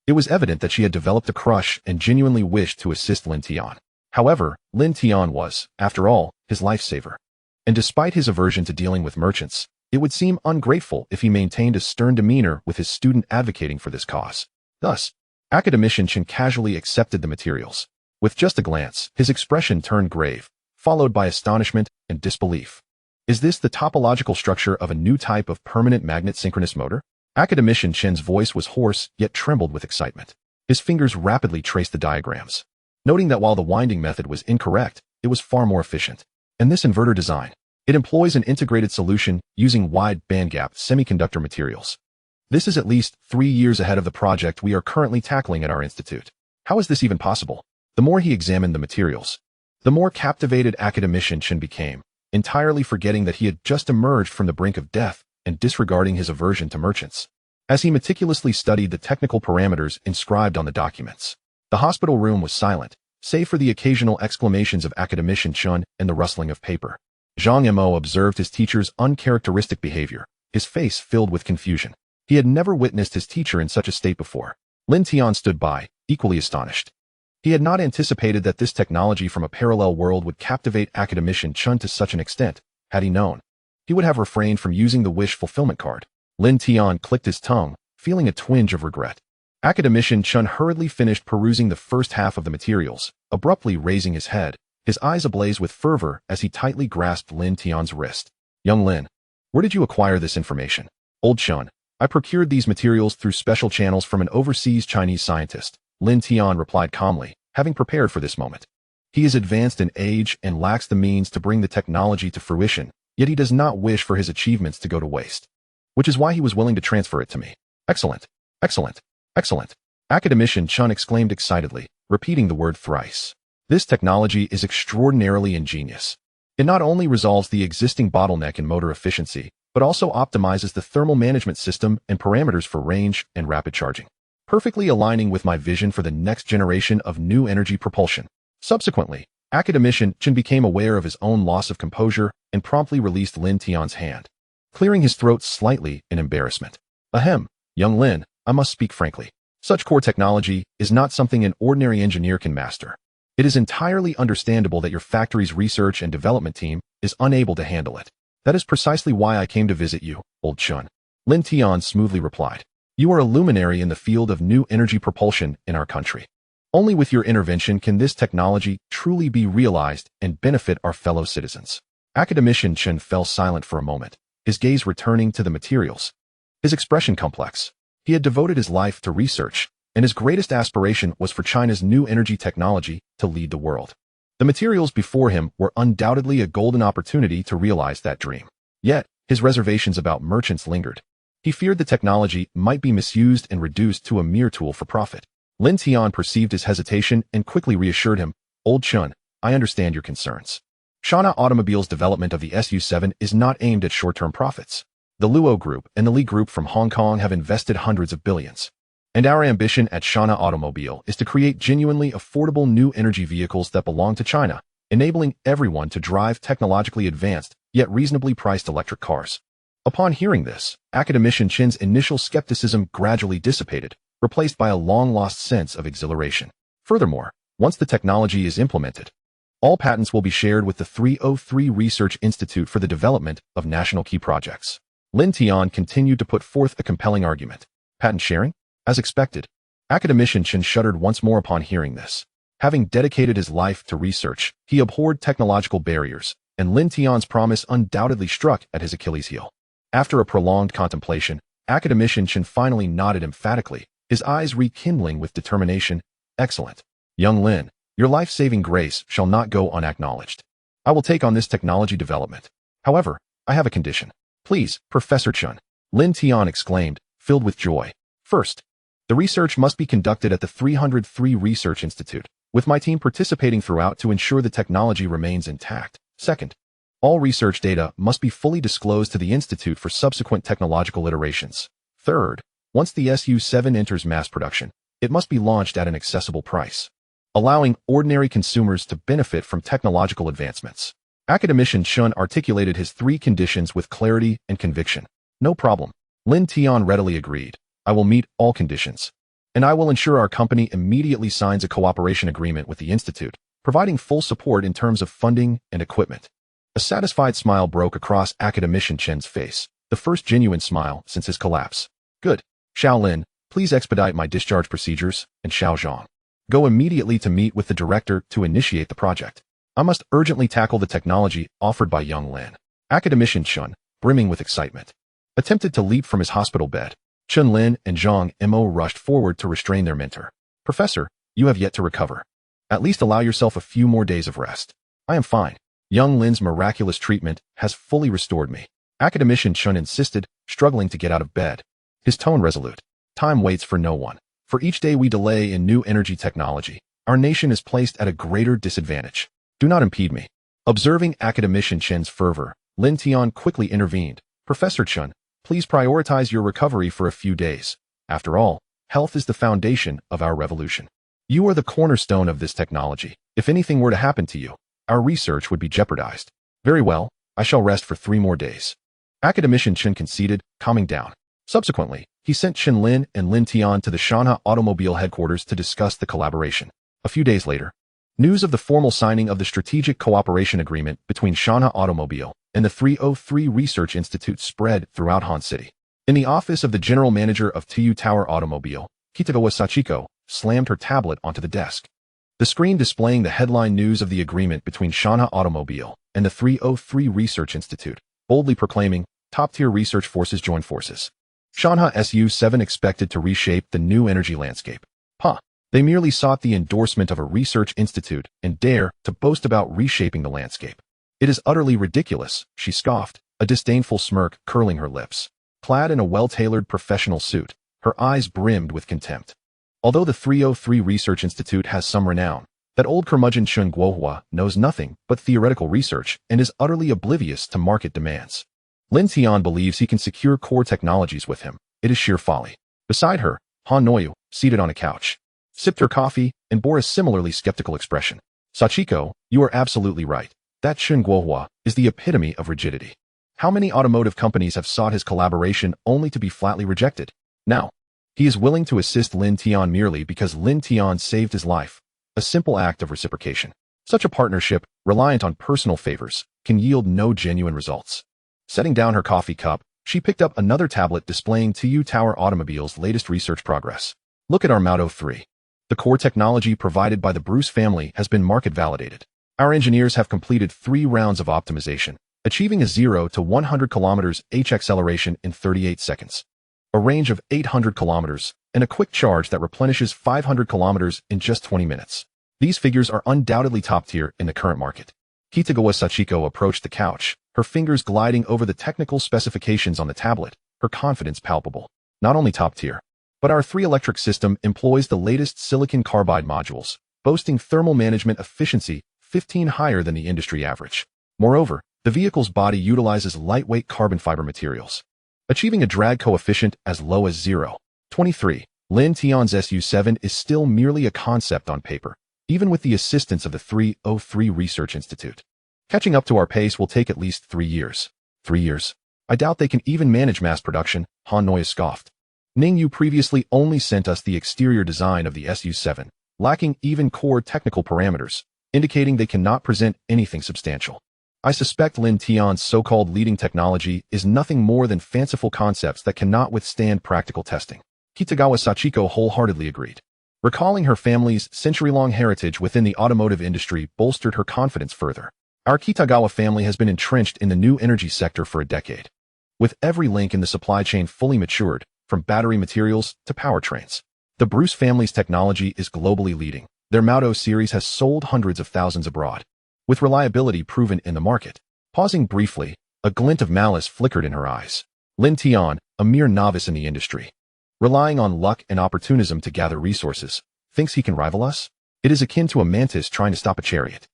It was evident that she had developed a crush and genuinely wished to assist Lin Tian. However, Lin Tian was, after all, his lifesaver. And despite his aversion to dealing with merchants, It would seem ungrateful if he maintained a stern demeanor with his student advocating for this cause. Thus, academician Chen casually accepted the materials. With just a glance, his expression turned grave, followed by astonishment and disbelief. Is this the topological structure of a new type of permanent magnet synchronous motor? Academician Chen's voice was hoarse yet trembled with excitement. His fingers rapidly traced the diagrams, noting that while the winding method was incorrect, it was far more efficient. And this inverter design, it employs an integrated solution using wide bandgap semiconductor materials. This is at least 3 years ahead of the project we are currently tackling at our institute. How is this even possible? The more he examined the materials, the more captivated academician Chen became, entirely forgetting that he had just emerged from the brink of death and disregarding his aversion to merchants. As he meticulously studied the technical parameters inscribed on the documents, the hospital room was silent, save for the occasional exclamations of academician Chen and the rustling of paper. Zhang Mo observed his teacher's uncharacteristic behavior, his face filled with confusion. He had never witnessed his teacher in such a state before. Lin Tian stood by, equally astonished. He had not anticipated that this technology from a parallel world would captivate academician Chen to such an extent. Had he known, he would have refrained from using the wish fulfillment card. Lin Tian clicked his tongue, feeling a twinge of regret. Academician Chen hurriedly finished perusing the first half of the materials, abruptly raising his head, his eyes ablaze with fervor as he tightly grasped Lin Tian's wrist. Young Lin, where did you acquire this information? Old Chen, I procured these materials through special channels from an overseas Chinese scientist, Lin Tian replied calmly, having prepared for this moment. He is advanced in age and lacks the means to bring the technology to fruition, yet he does not wish for his achievements to go to waste, which is why he was willing to transfer it to me. Excellent, excellent, excellent. Academician Chen exclaimed excitedly, repeating the word thrice. This technology is extraordinarily ingenious. It not only resolves the existing bottleneck in motor efficiency, but also optimizes the thermal management system and parameters for range and rapid charging, perfectly aligning with my vision for the next generation of new energy propulsion. Subsequently, academician Chen became aware of his own loss of composure and promptly released Lin Tian's hand, clearing his throat slightly in embarrassment. Ahem, young Lin, I must speak frankly. Such core technology is not something an ordinary engineer can master. It is entirely understandable that your factory's research and development team is unable to handle it. That is precisely why I came to visit you, old Chen. Lin Tian smoothly replied. You are a luminary in the field of new energy propulsion in our country. Only with your intervention can this technology truly be realized and benefit our fellow citizens. Academician Chen fell silent for a moment, his gaze returning to the materials. His expression complex. He had devoted his life to research, and his greatest aspiration was for China's new energy technology to lead the world. The materials before him were undoubtedly a golden opportunity to realize that dream. Yet, his reservations about merchants lingered. He feared the technology might be misused and reduced to a mere tool for profit. Lin Tian perceived his hesitation and quickly reassured him, Old Chen, I understand your concerns. China Automobile's development of the SU-7 is not aimed at short-term profits. The Luo Group and the Li Group from Hong Kong have invested hundreds of billions. And our ambition at China Automobile is to create genuinely affordable new energy vehicles that belong to China, enabling everyone to drive technologically advanced, yet reasonably priced electric cars. Upon hearing this, academician Chen's initial skepticism gradually dissipated, replaced by a long-lost sense of exhilaration. Furthermore, once the technology is implemented, all patents will be shared with the 303 Research Institute for the development of national key projects. Lin Tian continued to put forth a compelling argument. Patent sharing? As expected, academician Chen shuddered once more upon hearing this. Having dedicated his life to research, he abhorred technological barriers, and Lin Tian's promise undoubtedly struck at his Achilles heel. After a prolonged contemplation, academician Chen finally nodded emphatically, his eyes rekindling with determination. Excellent. Young Lin, your life-saving grace shall not go unacknowledged. I will take on this technology development. However, I have a condition. Please, Professor Chen, Lin Tian exclaimed, filled with joy. First, the research must be conducted at the 303 Research Institute, with my team participating throughout to ensure the technology remains intact. Second, all research data must be fully disclosed to the Institute for subsequent technological iterations. Third, once the SU-7 enters mass production, it must be launched at an accessible price, allowing ordinary consumers to benefit from technological advancements. Academician Chen articulated his 3 conditions with clarity and conviction. No problem. Lin Tian readily agreed. I will meet all conditions, and I will ensure our company immediately signs a cooperation agreement with the Institute, providing full support in terms of funding and equipment. A satisfied smile broke across academician Chen's face, the first genuine smile since his collapse. Good. Xiao Lin, please expedite my discharge procedures, and Xiao Zhang, go immediately to meet with the director to initiate the project. I must urgently tackle the technology offered by young Lin. Academician Chun, brimming with excitement, attempted to leap from his hospital bed. Chun Lin and Zhang Mo rushed forward to restrain their mentor. Professor, you have yet to recover. At least allow yourself a few more days of rest. I am fine. Young Lin's miraculous treatment has fully restored me. Academician Chun insisted, struggling to get out of bed. His tone resolute. Time waits for no one. For each day we delay in new energy technology, our nation is placed at a greater disadvantage. Do not impede me. Observing Academician Chen's fervor, Lin Tian quickly intervened. Professor Chun, please prioritize your recovery for a few days. After all, health is the foundation of our revolution. You are the cornerstone of this technology. If anything were to happen to you, our research would be jeopardized. Very well, I shall rest for 3 more days. Academician Chen conceded, calming down. Subsequently, he sent Chen Lin and Lin Tian to the Shanha Automobile headquarters to discuss the collaboration. A few days later, news of the formal signing of the strategic cooperation agreement between Shanha Automobile and the 303 Research Institute spread throughout Han City. In the office of the general manager of TU Tower Automobile, Kitagawa Sachiko slammed her tablet onto the desk. The screen displaying the headline news of the agreement between Shanha Automobile and the 303 Research Institute, boldly proclaiming, top-tier research forces join forces. Shanha SU-7 expected to reshape the new energy landscape. They merely sought the endorsement of a research institute and dare to boast about reshaping the landscape. It is utterly ridiculous, she scoffed, a disdainful smirk curling her lips. Clad in a well-tailored professional suit, her eyes brimmed with contempt. Although the 303 Research Institute has some renown, that old curmudgeon Chun Guohua knows nothing but theoretical research and is utterly oblivious to market demands. Lin Tian believes he can secure core technologies with him. It is sheer folly. Beside her, Han Noyu, seated on a couch, sipped her coffee and bore a similarly skeptical expression. Sachiko, you are absolutely right. That Chun Guohua is the epitome of rigidity. How many automotive companies have sought his collaboration only to be flatly rejected? Now, he is willing to assist Lin Tian merely because Lin Tian saved his life. A simple act of reciprocation. Such a partnership, reliant on personal favors, can yield no genuine results. Setting down her coffee cup, she picked up another tablet displaying TU Tower Automobile's latest research progress. Look at our Mauto 3. The core technology provided by the Bruce family has been market validated. Our engineers have completed 3 rounds of optimization, achieving a 0 to 100 km h acceleration in 38 seconds. A range of 800 kilometers, and a quick charge that replenishes 500 kilometers in just 20 minutes. These figures are undoubtedly top tier in the current market. Kitagawa Sachiko approached the couch, her fingers gliding over the technical specifications on the tablet, her confidence palpable. Not only top tier, but our 3-electric system employs the latest silicon carbide modules, boasting thermal management efficiency 15 higher than the industry average. Moreover, the vehicle's body utilizes lightweight carbon fiber materials, achieving a drag coefficient as low as 0.23. Lin Tian's SU-7 is still merely a concept on paper, even with the assistance of the 303 Research Institute. Catching up to our pace will take at least 3 years. 3 years? I doubt they can even manage mass production, Han Noyu scoffed. Ning Yu previously only sent us the exterior design of the SU-7, lacking even core technical parameters, indicating they cannot present anything substantial. I suspect Lin Tian's so-called leading technology is nothing more than fanciful concepts that cannot withstand practical testing. Kitagawa Sachiko wholeheartedly agreed. Recalling her family's century-long heritage within the automotive industry bolstered her confidence further. Our Kitagawa family has been entrenched in the new energy sector for a decade. With every link in the supply chain fully matured, from battery materials to powertrains, the Bruce family's technology is globally leading. Their Mauto series has sold hundreds of thousands abroad, with reliability proven in the market. Pausing briefly, a glint of malice flickered in her eyes. Lin Tian, a mere novice in the industry, relying on luck and opportunism to gather resources, thinks he can rival us? It is akin to a mantis trying to stop a chariot.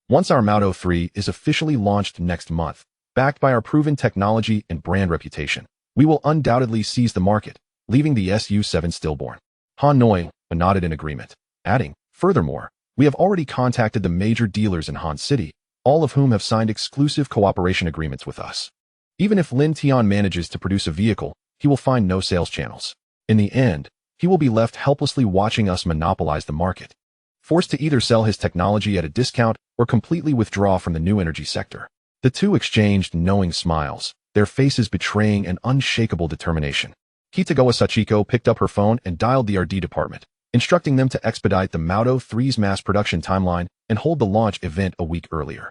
Once our Mauto 3 is officially launched next month, backed by our proven technology and brand reputation, we will undoubtedly seize the market, leaving the SU-7 stillborn. Han Noyu nodded in agreement, adding, furthermore, we have already contacted the major dealers in Han City, all of whom have signed exclusive cooperation agreements with us. Even if Lin Tian manages to produce a vehicle, he will find no sales channels. In the end, he will be left helplessly watching us monopolize the market, forced to either sell his technology at a discount or completely withdraw from the new energy sector. The two exchanged knowing smiles, their faces betraying an unshakable determination. Kitagawa Sachiko picked up her phone and dialed the RD department, instructing them to expedite the Mauto 3's mass production timeline and hold the launch event a week earlier.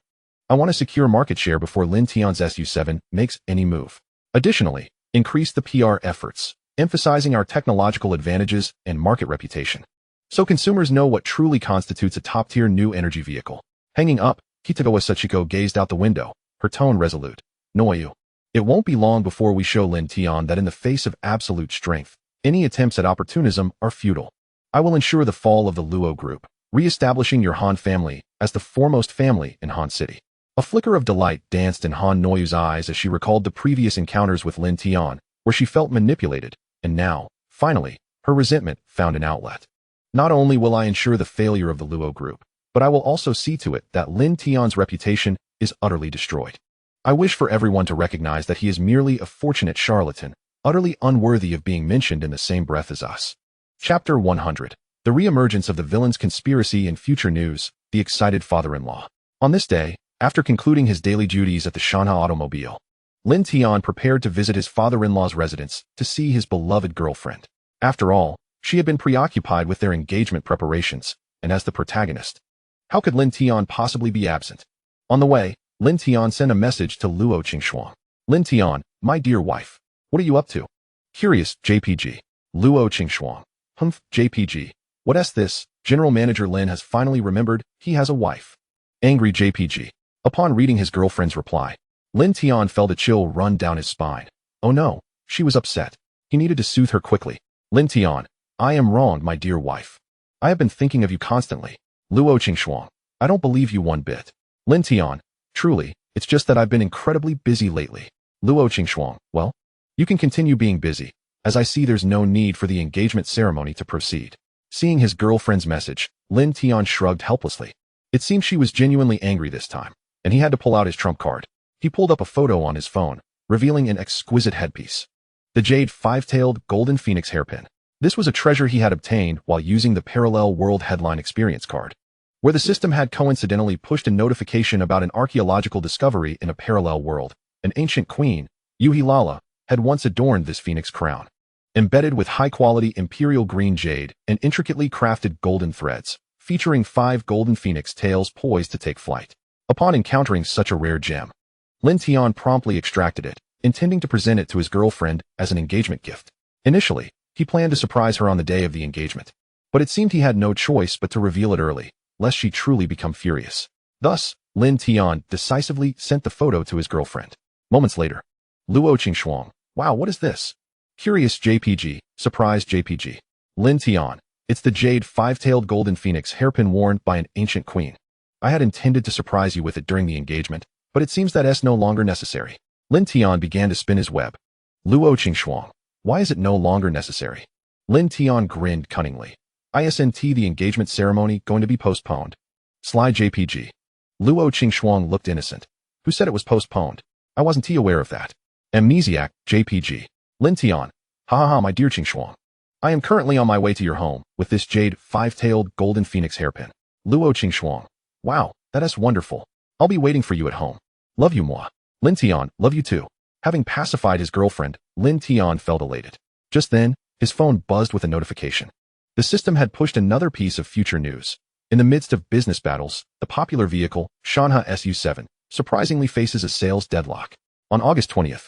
I want to secure market share before Lin Tian's SU7 makes any move. Additionally, increase the PR efforts, emphasizing our technological advantages and market reputation, so consumers know what truly constitutes a top-tier new energy vehicle. Hanging up, Kitagawa Sachiko gazed out the window, her tone resolute. Noyu. It won't be long before we show Lin Tian that in the face of absolute strength, any attempts at opportunism are futile. I will ensure the fall of the Luo group, re-establishing your Han family as the foremost family in Han City. A flicker of delight danced in Han Noyu's eyes as she recalled the previous encounters with Lin Tian, where she felt manipulated, and now, finally, her resentment found an outlet. Not only will I ensure the failure of the Luo group, but I will also see to it that Lin Tian's reputation is utterly destroyed. I wish for everyone to recognize that he is merely a fortunate charlatan, utterly unworthy of being mentioned in the same breath as us. Chapter 100. The re-emergence of the villain's conspiracy in future news, the excited father-in-law. On this day, after concluding his daily duties at the Shanha automobile, Lin Tian prepared to visit his father-in-law's residence to see his beloved girlfriend. After all, she had been preoccupied with their engagement preparations, and as the protagonist, how could Lin Tian possibly be absent? On the way, Lin Tian sent a message to Luo Qingshuang. Lin Tian, my dear wife, what are you up to? Curious, JPG. Luo Qingshuang. Humph, JPG. What's this? General Manager Lin has finally remembered he has a wife. Angry JPG. Upon reading his girlfriend's reply, Lin Tian felt a chill run down his spine. Oh no, she was upset. He needed to soothe her quickly. Lin Tian, I am wrong, my dear wife. I have been thinking of you constantly. Luo Qingshuang, I don't believe you one bit. Lin Tian, truly, it's just that I've been incredibly busy lately. Luo Qingshuang, well, you can continue being busy, as I see there's no need for the engagement ceremony to proceed. Seeing his girlfriend's message, Lin Tian shrugged helplessly. It seemed she was genuinely angry this time, and he had to pull out his trump card. He pulled up a photo on his phone, revealing an exquisite headpiece. The jade five-tailed golden phoenix hairpin. This was a treasure he had obtained while using the Parallel World Headline Experience card, where the system had coincidentally pushed a notification about an archaeological discovery in a parallel world. An ancient queen, Yuhi Lala, had once adorned this phoenix crown, embedded with high-quality imperial green jade and intricately crafted golden threads, featuring 5 golden phoenix tails poised to take flight. Upon encountering such a rare gem, Lin Tian promptly extracted it, intending to present it to his girlfriend as an engagement gift. Initially, he planned to surprise her on the day of the engagement, but it seemed he had no choice but to reveal it early, lest she truly become furious. Thus, Lin Tian decisively sent the photo to his girlfriend. Moments later, Luo Qingshuang, wow, what is this? Curious JPG, surprised JPG. Lin Tian, it's the jade five-tailed golden phoenix hairpin worn by an ancient queen. I had intended to surprise you with it during the engagement, but it seems that it's no longer necessary. Lin Tian began to spin his web. Luo Qingshuang, why is it no longer necessary? Lin Tian grinned cunningly. Isn't the engagement ceremony going to be postponed? Sly JPG. Luo Qingshuang looked innocent. Who said it was postponed? I wasn't aware of that. Amnesiac, JPG. Lin Tian. Ha ha ha, my dear Qingshuang. I am currently on my way to your home with this jade five-tailed golden phoenix hairpin. Luo Qingshuang. Wow, that is wonderful. I'll be waiting for you at home. Love you, moi. Lin Tian, love you too. Having pacified his girlfriend, Lin Tian felt elated. Just then, his phone buzzed with a notification. The system had pushed another piece of future news. In the midst of business battles, the popular vehicle, Shanha SU7, surprisingly faces a sales deadlock. On August 20th,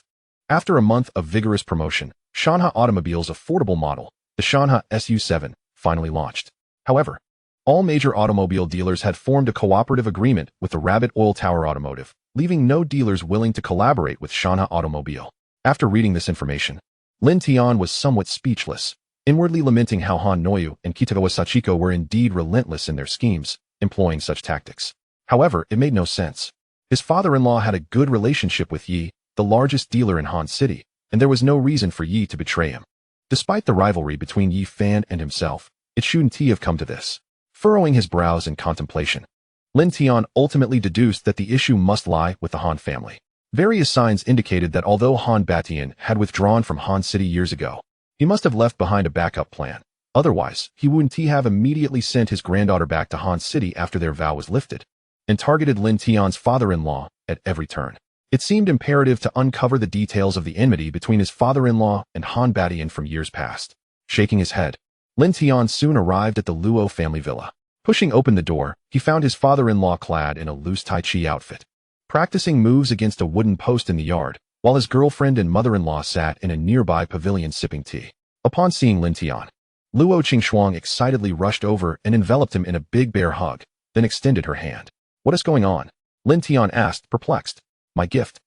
after a month of vigorous promotion, Shanha Automobile's affordable model, the Shanha SU7, finally launched. However, all major automobile dealers had formed a cooperative agreement with the Rabbit Oil Tower Automotive, leaving no dealers willing to collaborate with Shanha Automobile. After reading this information, Lin Tian was somewhat speechless, inwardly lamenting how Han Noyu and Kitagawa Sachiko were indeed relentless in their schemes, employing such tactics. However, it made no sense. His father-in-law had a good relationship with Yi, the largest dealer in Han City, and there was no reason for Yi to betray him. Despite the rivalry between Yi Fan and himself, it shouldn't have come to this. Furrowing his brows in contemplation, Lin Tian ultimately deduced that the issue must lie with the Han family. Various signs indicated that although Han Batian had withdrawn from Han City years ago, he must have left behind a backup plan. Otherwise, he wouldn't have immediately sent his granddaughter back to Han City after their vow was lifted, and targeted Lin Tian's father-in-law at every turn. It seemed imperative to uncover the details of the enmity between his father-in-law and Han Badian from years past. Shaking his head, Lin Tian soon arrived at the Luo family villa. Pushing open the door, he found his father-in-law clad in a loose Tai Chi outfit, practicing moves against a wooden post in the yard, while his girlfriend and mother-in-law sat in a nearby pavilion sipping tea. Upon seeing Lin Tian, Luo Qingxuang excitedly rushed over and enveloped him in a big bear hug, then extended her hand. "What is going on?" Lin Tian asked, perplexed. "My gift?"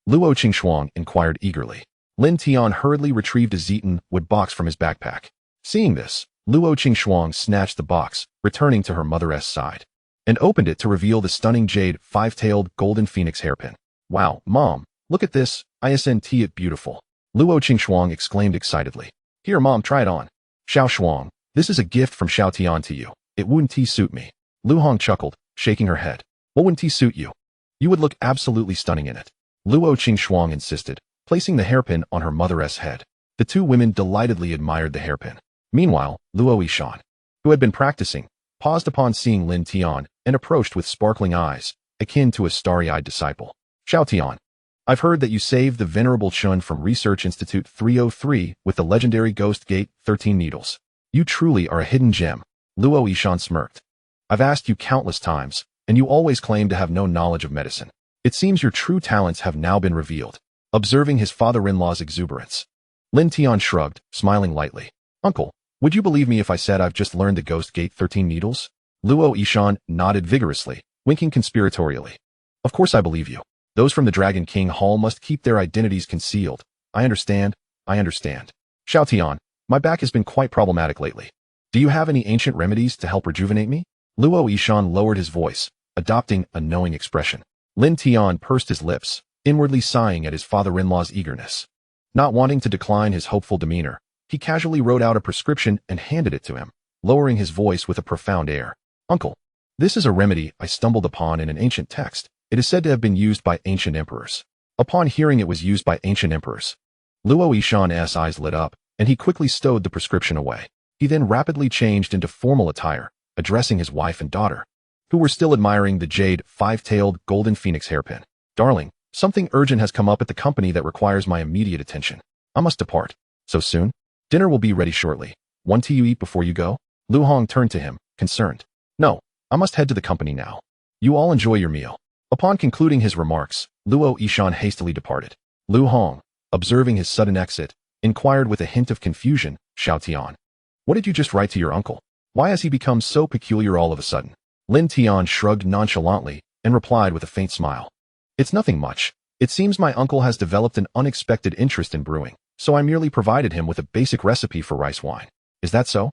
Luo Qingxuang inquired eagerly. Lin Tian hurriedly retrieved a Zeton wood box from his backpack. Seeing this, Luo Qingxuang snatched the box, returning to her mother's side, and opened it to reveal the stunning jade five-tailed golden phoenix hairpin. "Wow, Mom, look at this, isn't it beautiful?" Luo Qingxuang exclaimed excitedly. "Here, Mom, try it on." "Xiao Shuang, this is a gift from Xiao Tian to you. It wouldn't suit me." Lu Hong chuckled, shaking her head. "What wouldn't suit you? You would look absolutely stunning in it." Luo Qingxuang insisted, placing the hairpin on her mother's head. The two women delightedly admired the hairpin. Meanwhile, Luo Yishan, who had been practicing, paused upon seeing Lin Tian and approached with sparkling eyes, akin to a starry-eyed disciple. "Xiao Tian, I've heard that you saved the Venerable Chun from Research Institute 303 with the legendary Ghost Gate 13 needles. You truly are a hidden gem." Luo Yishan smirked. "I've asked you countless times, and you always claim to have no knowledge of medicine. It seems your true talents have now been revealed." Observing his father-in-law's exuberance, Lin Tian shrugged, smiling lightly. "Uncle, would you believe me if I said I've just learned the Ghost Gate 13 needles?" Luo Yishan nodded vigorously, winking conspiratorially. "Of course I believe you. Those from the Dragon King Hall must keep their identities concealed. I understand. Xiao Tian, my back has been quite problematic lately. Do you have any ancient remedies to help rejuvenate me?" Luo Yishan lowered his voice, adopting a knowing expression. Lin Tian pursed his lips, inwardly sighing at his father-in-law's eagerness. Not wanting to decline his hopeful demeanor, he casually wrote out a prescription and handed it to him, lowering his voice with a profound air. "Uncle, this is a remedy I stumbled upon in an ancient text. It is said to have been used by ancient emperors." Upon hearing it was used by ancient emperors, Luo Yishan's eyes lit up, and he quickly stowed the prescription away. He then rapidly changed into formal attire, addressing his wife and daughter, who were still admiring the jade five-tailed golden phoenix hairpin. "Darling, something urgent has come up at the company that requires my immediate attention. I must depart." "So soon? Dinner will be ready shortly. Want to eat before you go?" Lu Hong turned to him, concerned. "No, I must head to the company now. You all enjoy your meal." Upon concluding his remarks, Luo Yishan hastily departed. Lu Hong, observing his sudden exit, inquired with a hint of confusion, "Xiao Tian, what did you just write to your uncle? Why has he become so peculiar all of a sudden?" Lin Tian shrugged nonchalantly and replied with a faint smile. "It's nothing much. It seems my uncle has developed an unexpected interest in brewing, so I merely provided him with a basic recipe for rice wine. Is that so?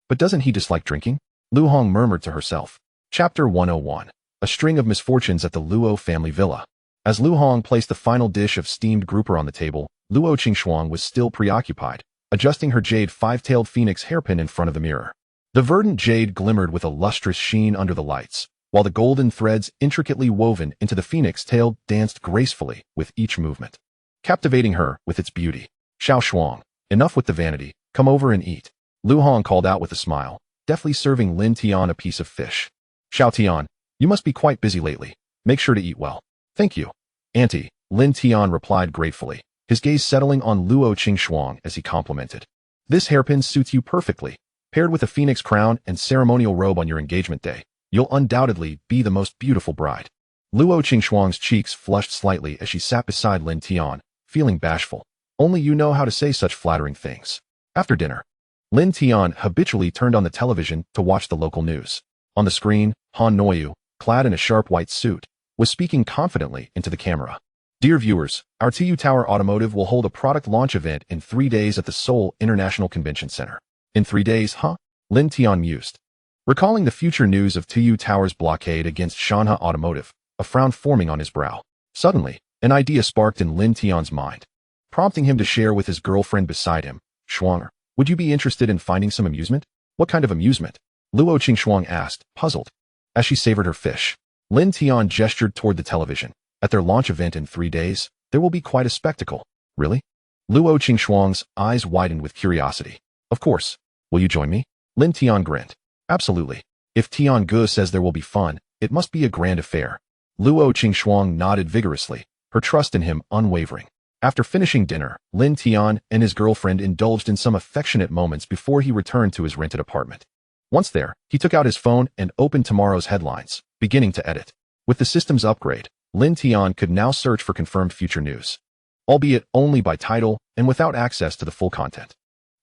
But doesn't he dislike drinking?" Lu Hong murmured to herself. Chapter 101. A string of misfortunes at the Luo family villa. As Lu Hong placed the final dish of steamed grouper on the table, Luo Qingxuang was still preoccupied, adjusting her jade five-tailed phoenix hairpin in front of the mirror. The verdant jade glimmered with a lustrous sheen under the lights, while the golden threads intricately woven into the phoenix tail danced gracefully with each movement, captivating her with its beauty. "Xiao Shuang, enough with the vanity, come over and eat," Lu Hong called out with a smile, deftly serving Lin Tian a piece of fish. "Xiao Tian, you must be quite busy lately. Make sure to eat well." "Thank you, Auntie," Lin Tian replied gratefully, his gaze settling on Luo Qingxuang as he complimented. "This hairpin suits you perfectly. Paired with a phoenix crown and ceremonial robe on your engagement day, you'll undoubtedly be the most beautiful bride." Luo Qingxuang's cheeks flushed slightly as she sat beside Lin Tian, feeling bashful. Only you know how to say such flattering things. After dinner, Lin Tian habitually turned on the television to watch the local news. On the screen, Han Noyu, clad in a sharp white suit, was speaking confidently into the camera. "Dear viewers, our TU Tower Automotive will hold a product launch event in 3 days at the Seoul International Convention Center." "In 3 days, huh?" Lin Tian mused, recalling the future news of TU Tower's blockade against Shanha Automotive, a frown forming on his brow. Suddenly, an idea sparked in Lin Tian's mind, prompting him to share with his girlfriend beside him. "Shuang, would you be interested in finding some amusement?" "What kind of amusement?" Luo Qingxuang asked, puzzled. As she savored her fish, Lin Tian gestured toward the television. "At their launch event in 3 days, there will be quite a spectacle." "Really?" Luo Qingxuang's eyes widened with curiosity. "Of course. Will you join me?" Lin Tian grinned. "Absolutely. If Tian Gu says there will be fun, it must be a grand affair." Luo Qingxuang nodded vigorously, her trust in him unwavering. After finishing dinner, Lin Tian and his girlfriend indulged in some affectionate moments before he returned to his rented apartment. Once there, he took out his phone and opened tomorrow's headlines, beginning to edit. With the system's upgrade, Lin Tian could now search for confirmed future news, albeit only by title and without access to the full content.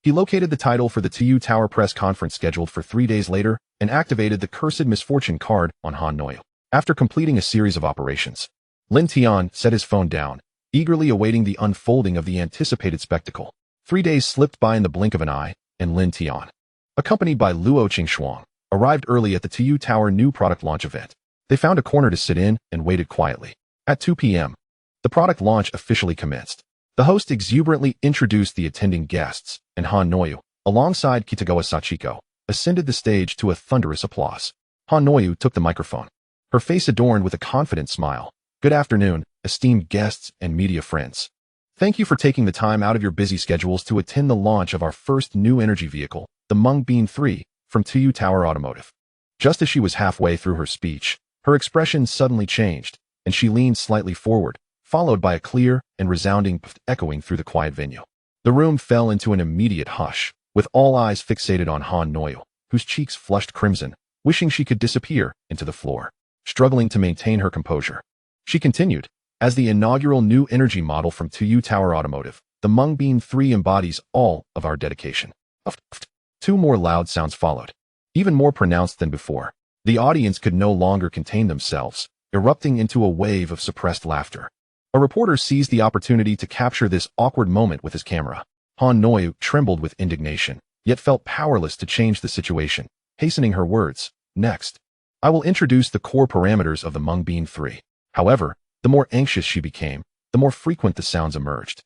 He located the title for the Tu Tower press conference scheduled for 3 days later and activated the Cursed Misfortune card on Han Noyu. After completing a series of operations, Lin Tian set his phone down, eagerly awaiting the unfolding of the anticipated spectacle. 3 days slipped by in the blink of an eye, and Lin Tian, accompanied by Luo Qingxuang, arrived early at the Tu Tower new product launch event. They found a corner to sit in and waited quietly. At 2 p.m., the product launch officially commenced. The host exuberantly introduced the attending guests, and Han Noyu, alongside Kitagawa Sachiko, ascended the stage to a thunderous applause. Han Noyu took the microphone, her face adorned with a confident smile. Good afternoon, esteemed guests and media friends. Thank you for taking the time out of your busy schedules to attend the launch of our first new energy vehicle, the Mungbean 3, from Tu Tower Automotive. Just as she was halfway through her speech, her expression suddenly changed, and she leaned slightly forward, followed by a clear and resounding pft echoing through the quiet venue. The room fell into an immediate hush, with all eyes fixated on Han Noyu, whose cheeks flushed crimson, wishing she could disappear into the floor. Struggling to maintain her composure, she continued, as the inaugural new energy model from Tu Tower Automotive, the Mungbean 3 embodies all of our dedication. 2 more loud sounds followed, even more pronounced than before. The audience could no longer contain themselves, erupting into a wave of suppressed laughter. A reporter seized the opportunity to capture this awkward moment with his camera. Han Noyu trembled with indignation, yet felt powerless to change the situation, hastening her words. Next, I will introduce the core parameters of the Mungbean 3. However, the more anxious she became, the more frequent the sounds emerged.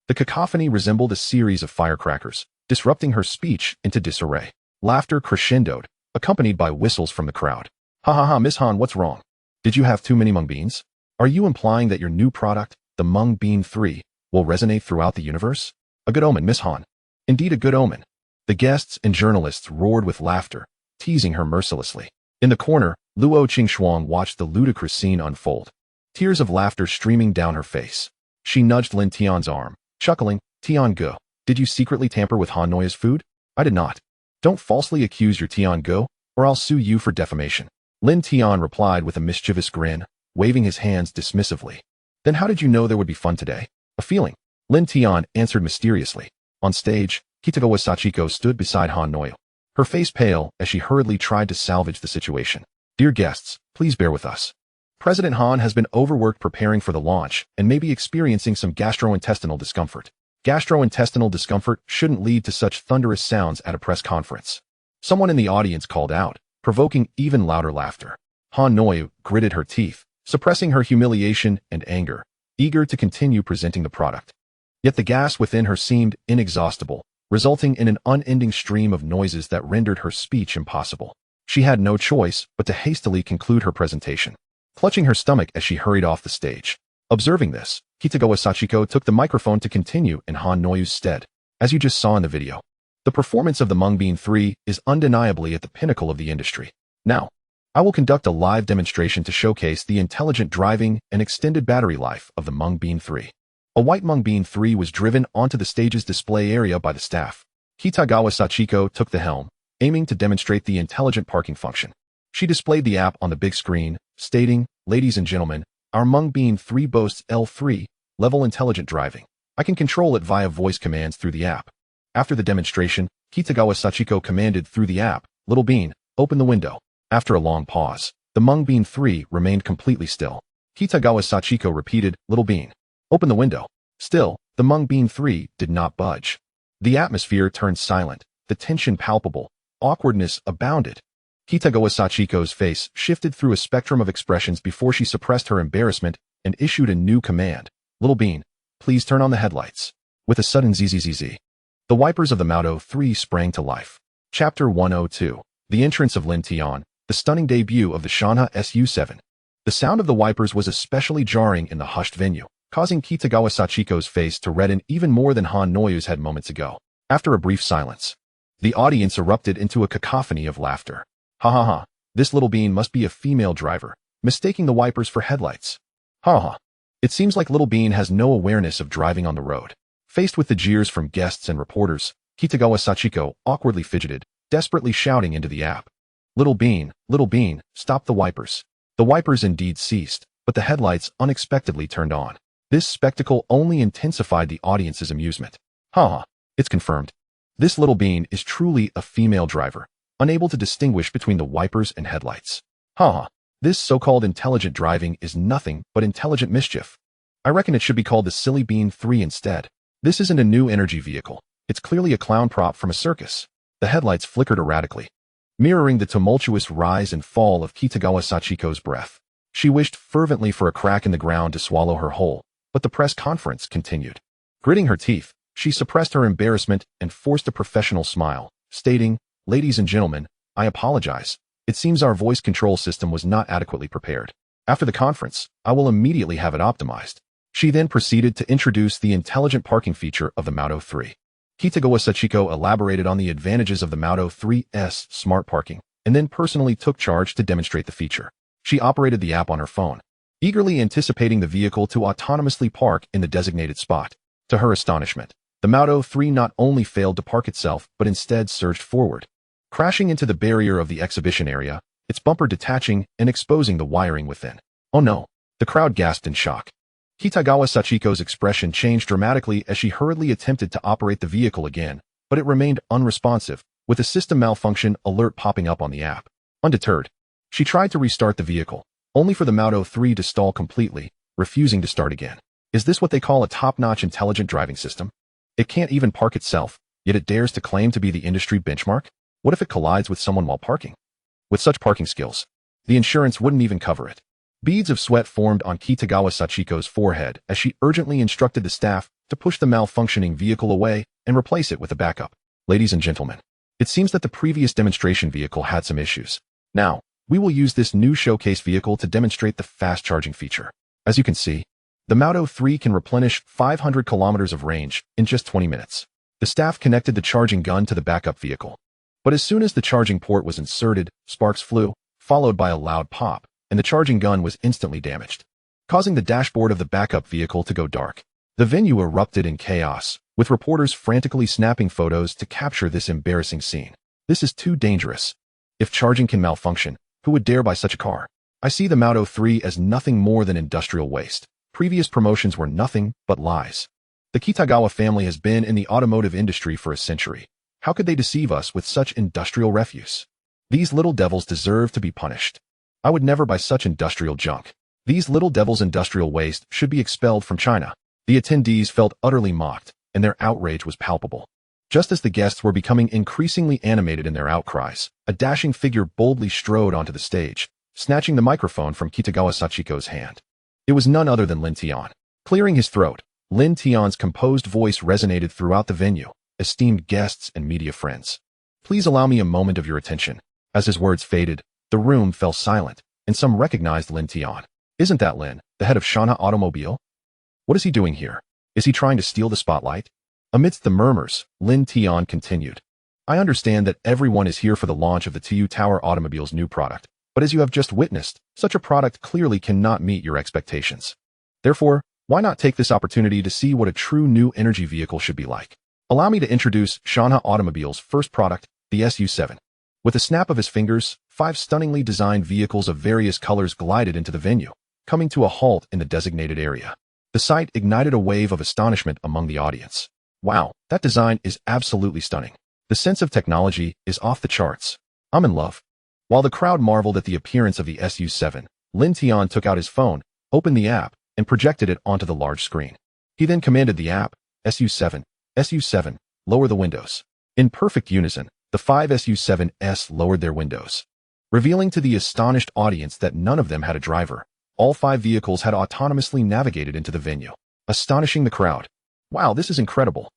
The cacophony resembled a series of firecrackers, disrupting her speech into disarray. Laughter crescendoed, accompanied by whistles from the crowd. Ha ha ha, Miss Han, what's wrong? Did you have too many Mungbeans? Are you implying that your new product, the Mungbean 3, will resonate throughout the universe? A good omen, Miss Han. Indeed a good omen. The guests and journalists roared with laughter, teasing her mercilessly. In the corner, Luo Qingxuang watched the ludicrous scene unfold, tears of laughter streaming down her face. She nudged Lin Tian's arm, chuckling. Tian Go, did you secretly tamper with Han Noyu's food? I did not. Don't falsely accuse your Tian Go, or I'll sue you for defamation. Lin Tian replied with a mischievous grin, waving his hands dismissively. Then how did you know there would be fun today? A feeling. Lin Tian answered mysteriously. On stage, Kitagawa Sachiko stood beside Han Noyu, her face pale as she hurriedly tried to salvage the situation. Dear guests, please bear with us. President Han has been overworked preparing for the launch and may be experiencing some gastrointestinal discomfort. Gastrointestinal discomfort shouldn't lead to such thunderous sounds at a press conference. Someone in the audience called out, provoking even louder laughter. Han Noyu gritted her teeth, suppressing her humiliation and anger, eager to continue presenting the product. Yet the gas within her seemed inexhaustible, resulting in an unending stream of noises that rendered her speech impossible. She had no choice but to hastily conclude her presentation, clutching her stomach as she hurried off the stage. Observing this, Kitagawa Sachiko took the microphone to continue in Han Noyu's stead. As you just saw in the video, the performance of the Mungbean 3 is undeniably at the pinnacle of the industry. Now, I will conduct a live demonstration to showcase the intelligent driving and extended battery life of the Mungbean 3. A white Mungbean 3 was driven onto the stage's display area by the staff. Kitagawa Sachiko took the helm, aiming to demonstrate the intelligent parking function. She displayed the app on the big screen, stating, "Ladies and gentlemen, our Mungbean 3 boasts L3, level intelligent driving. I can control it via voice commands through the app." After the demonstration, Kitagawa Sachiko commanded through the app, "Little Bean, open the window." After a long pause, the Mungbean 3 remained completely still. Kitagawa Sachiko repeated, "Little Bean, open the window." Still, the Mungbean 3 did not budge. The atmosphere turned silent, the tension palpable, awkwardness abounded. Kitagawa Sachiko's face shifted through a spectrum of expressions before she suppressed her embarrassment and issued a new command. "Little Bean, please turn on the headlights." With a sudden zzz, the wipers of the Mauto 3 sprang to life. Chapter 102. The entrance of Lin Tian, the stunning debut of the Shanha Su7. The sound of the wipers was especially jarring in the hushed venue, causing Kitagawa Sachiko's face to redden even more than Han Noyu's had moments ago. After a brief silence, the audience erupted into a cacophony of laughter. Ha ha ha, this Little Bean must be a female driver. mistaking the wipers for headlights. Haha. It seems like Little Bean has no awareness of driving on the road. Faced with the jeers from guests and reporters, Kitagawa Sachiko awkwardly fidgeted, desperately shouting into the app. Little Bean, stop the wipers. The wipers indeed ceased, but the headlights unexpectedly turned on. This spectacle only intensified the audience's amusement. Haha, it's confirmed. This Little Bean is truly a female driver, unable to distinguish between the wipers and headlights. Haha, this so-called intelligent driving is nothing but intelligent mischief. I reckon it should be called the Silly Bean 3 instead. This isn't a new energy vehicle. It's clearly a clown prop from a circus. The headlights flickered erratically, mirroring the tumultuous rise and fall of Kitagawa Sachiko's breath. She wished fervently for a crack in the ground to swallow her whole, but the press conference continued. Gritting her teeth, she suppressed her embarrassment and forced a professional smile, stating, "Ladies and gentlemen, I apologize. It seems our voice control system was not adequately prepared. After the conference, I will immediately have it optimized." She then proceeded to introduce the intelligent parking feature of the Moto 3. Kitagawa Sachiko elaborated on the advantages of the Moto 3's smart parking, and then personally took charge to demonstrate the feature. She operated the app on her phone, eagerly anticipating the vehicle to autonomously park in the designated spot. To her astonishment, the Moto 3 not only failed to park itself, but instead surged forward, crashing into the barrier of the exhibition area, its bumper detaching and exposing the wiring within. Oh no! The crowd gasped in shock. Kitagawa Sachiko's expression changed dramatically as she hurriedly attempted to operate the vehicle again, but it remained unresponsive, with a system malfunction alert popping up on the app. Undeterred, she tried to restart the vehicle, only for the Moto 3 to stall completely, refusing to start again. Is this what they call a top-notch intelligent driving system? It can't even park itself, yet it dares to claim to be the industry benchmark? What if it collides with someone while parking? With such parking skills, the insurance wouldn't even cover it. Beads of sweat formed on Kitagawa Sachiko's forehead as she urgently instructed the staff to push the malfunctioning vehicle away and replace it with a backup. Ladies and gentlemen, it seems that the previous demonstration vehicle had some issues. Now, we will use this new showcase vehicle to demonstrate the fast charging feature. As you can see, the Moto 3 can replenish 500 kilometers of range in just 20 minutes. The staff connected the charging gun to the backup vehicle. But as soon as the charging port was inserted, sparks flew, followed by a loud pop, and the charging gun was instantly damaged, causing the dashboard of the backup vehicle to go dark. The venue erupted in chaos, with reporters frantically snapping photos to capture this embarrassing scene. This is too dangerous. If charging can malfunction, who would dare buy such a car? I see the Moto 3 as nothing more than industrial waste. Previous promotions were nothing but lies. The Kitagawa family has been in the automotive industry for a century. How could they deceive us with such industrial refuse? These little devils deserve to be punished. I would never buy such industrial junk. These little devils' industrial waste should be expelled from China. The attendees felt utterly mocked, and their outrage was palpable. Just as the guests were becoming increasingly animated in their outcries, a dashing figure boldly strode onto the stage, snatching the microphone from Kitagawa Sachiko's hand. It was none other than Lin Tian. Clearing his throat, Lin Tian's composed voice resonated throughout the venue. Esteemed guests and media friends, please allow me a moment of your attention. As his words faded, the room fell silent, and some recognized Lin Tian. Isn't that Lin, the head of Shanha Automobile? What is he doing here? Is he trying to steal the spotlight? Amidst the murmurs, Lin Tian continued. I understand that everyone is here for the launch of the TU Tower Automobile's new product, but as you have just witnessed, such a product clearly cannot meet your expectations. Therefore, why not take this opportunity to see what a true new energy vehicle should be like? Allow me to introduce Shanha Automobile's first product, the SU7. With a snap of his fingers, 5 stunningly designed vehicles of various colors glided into the venue, coming to a halt in the designated area. The sight ignited a wave of astonishment among the audience. Wow, that design is absolutely stunning. The sense of technology is off the charts. I'm in love. While the crowd marveled at the appearance of the SU7, Lin Tian took out his phone, opened the app, and projected it onto the large screen. He then commanded the app, SU7, lower the windows. In perfect unison, the 5 SU7s lowered their windows, revealing to the astonished audience that none of them had a driver. All 5 vehicles had autonomously navigated into the venue, astonishing the crowd. Wow, this is incredible.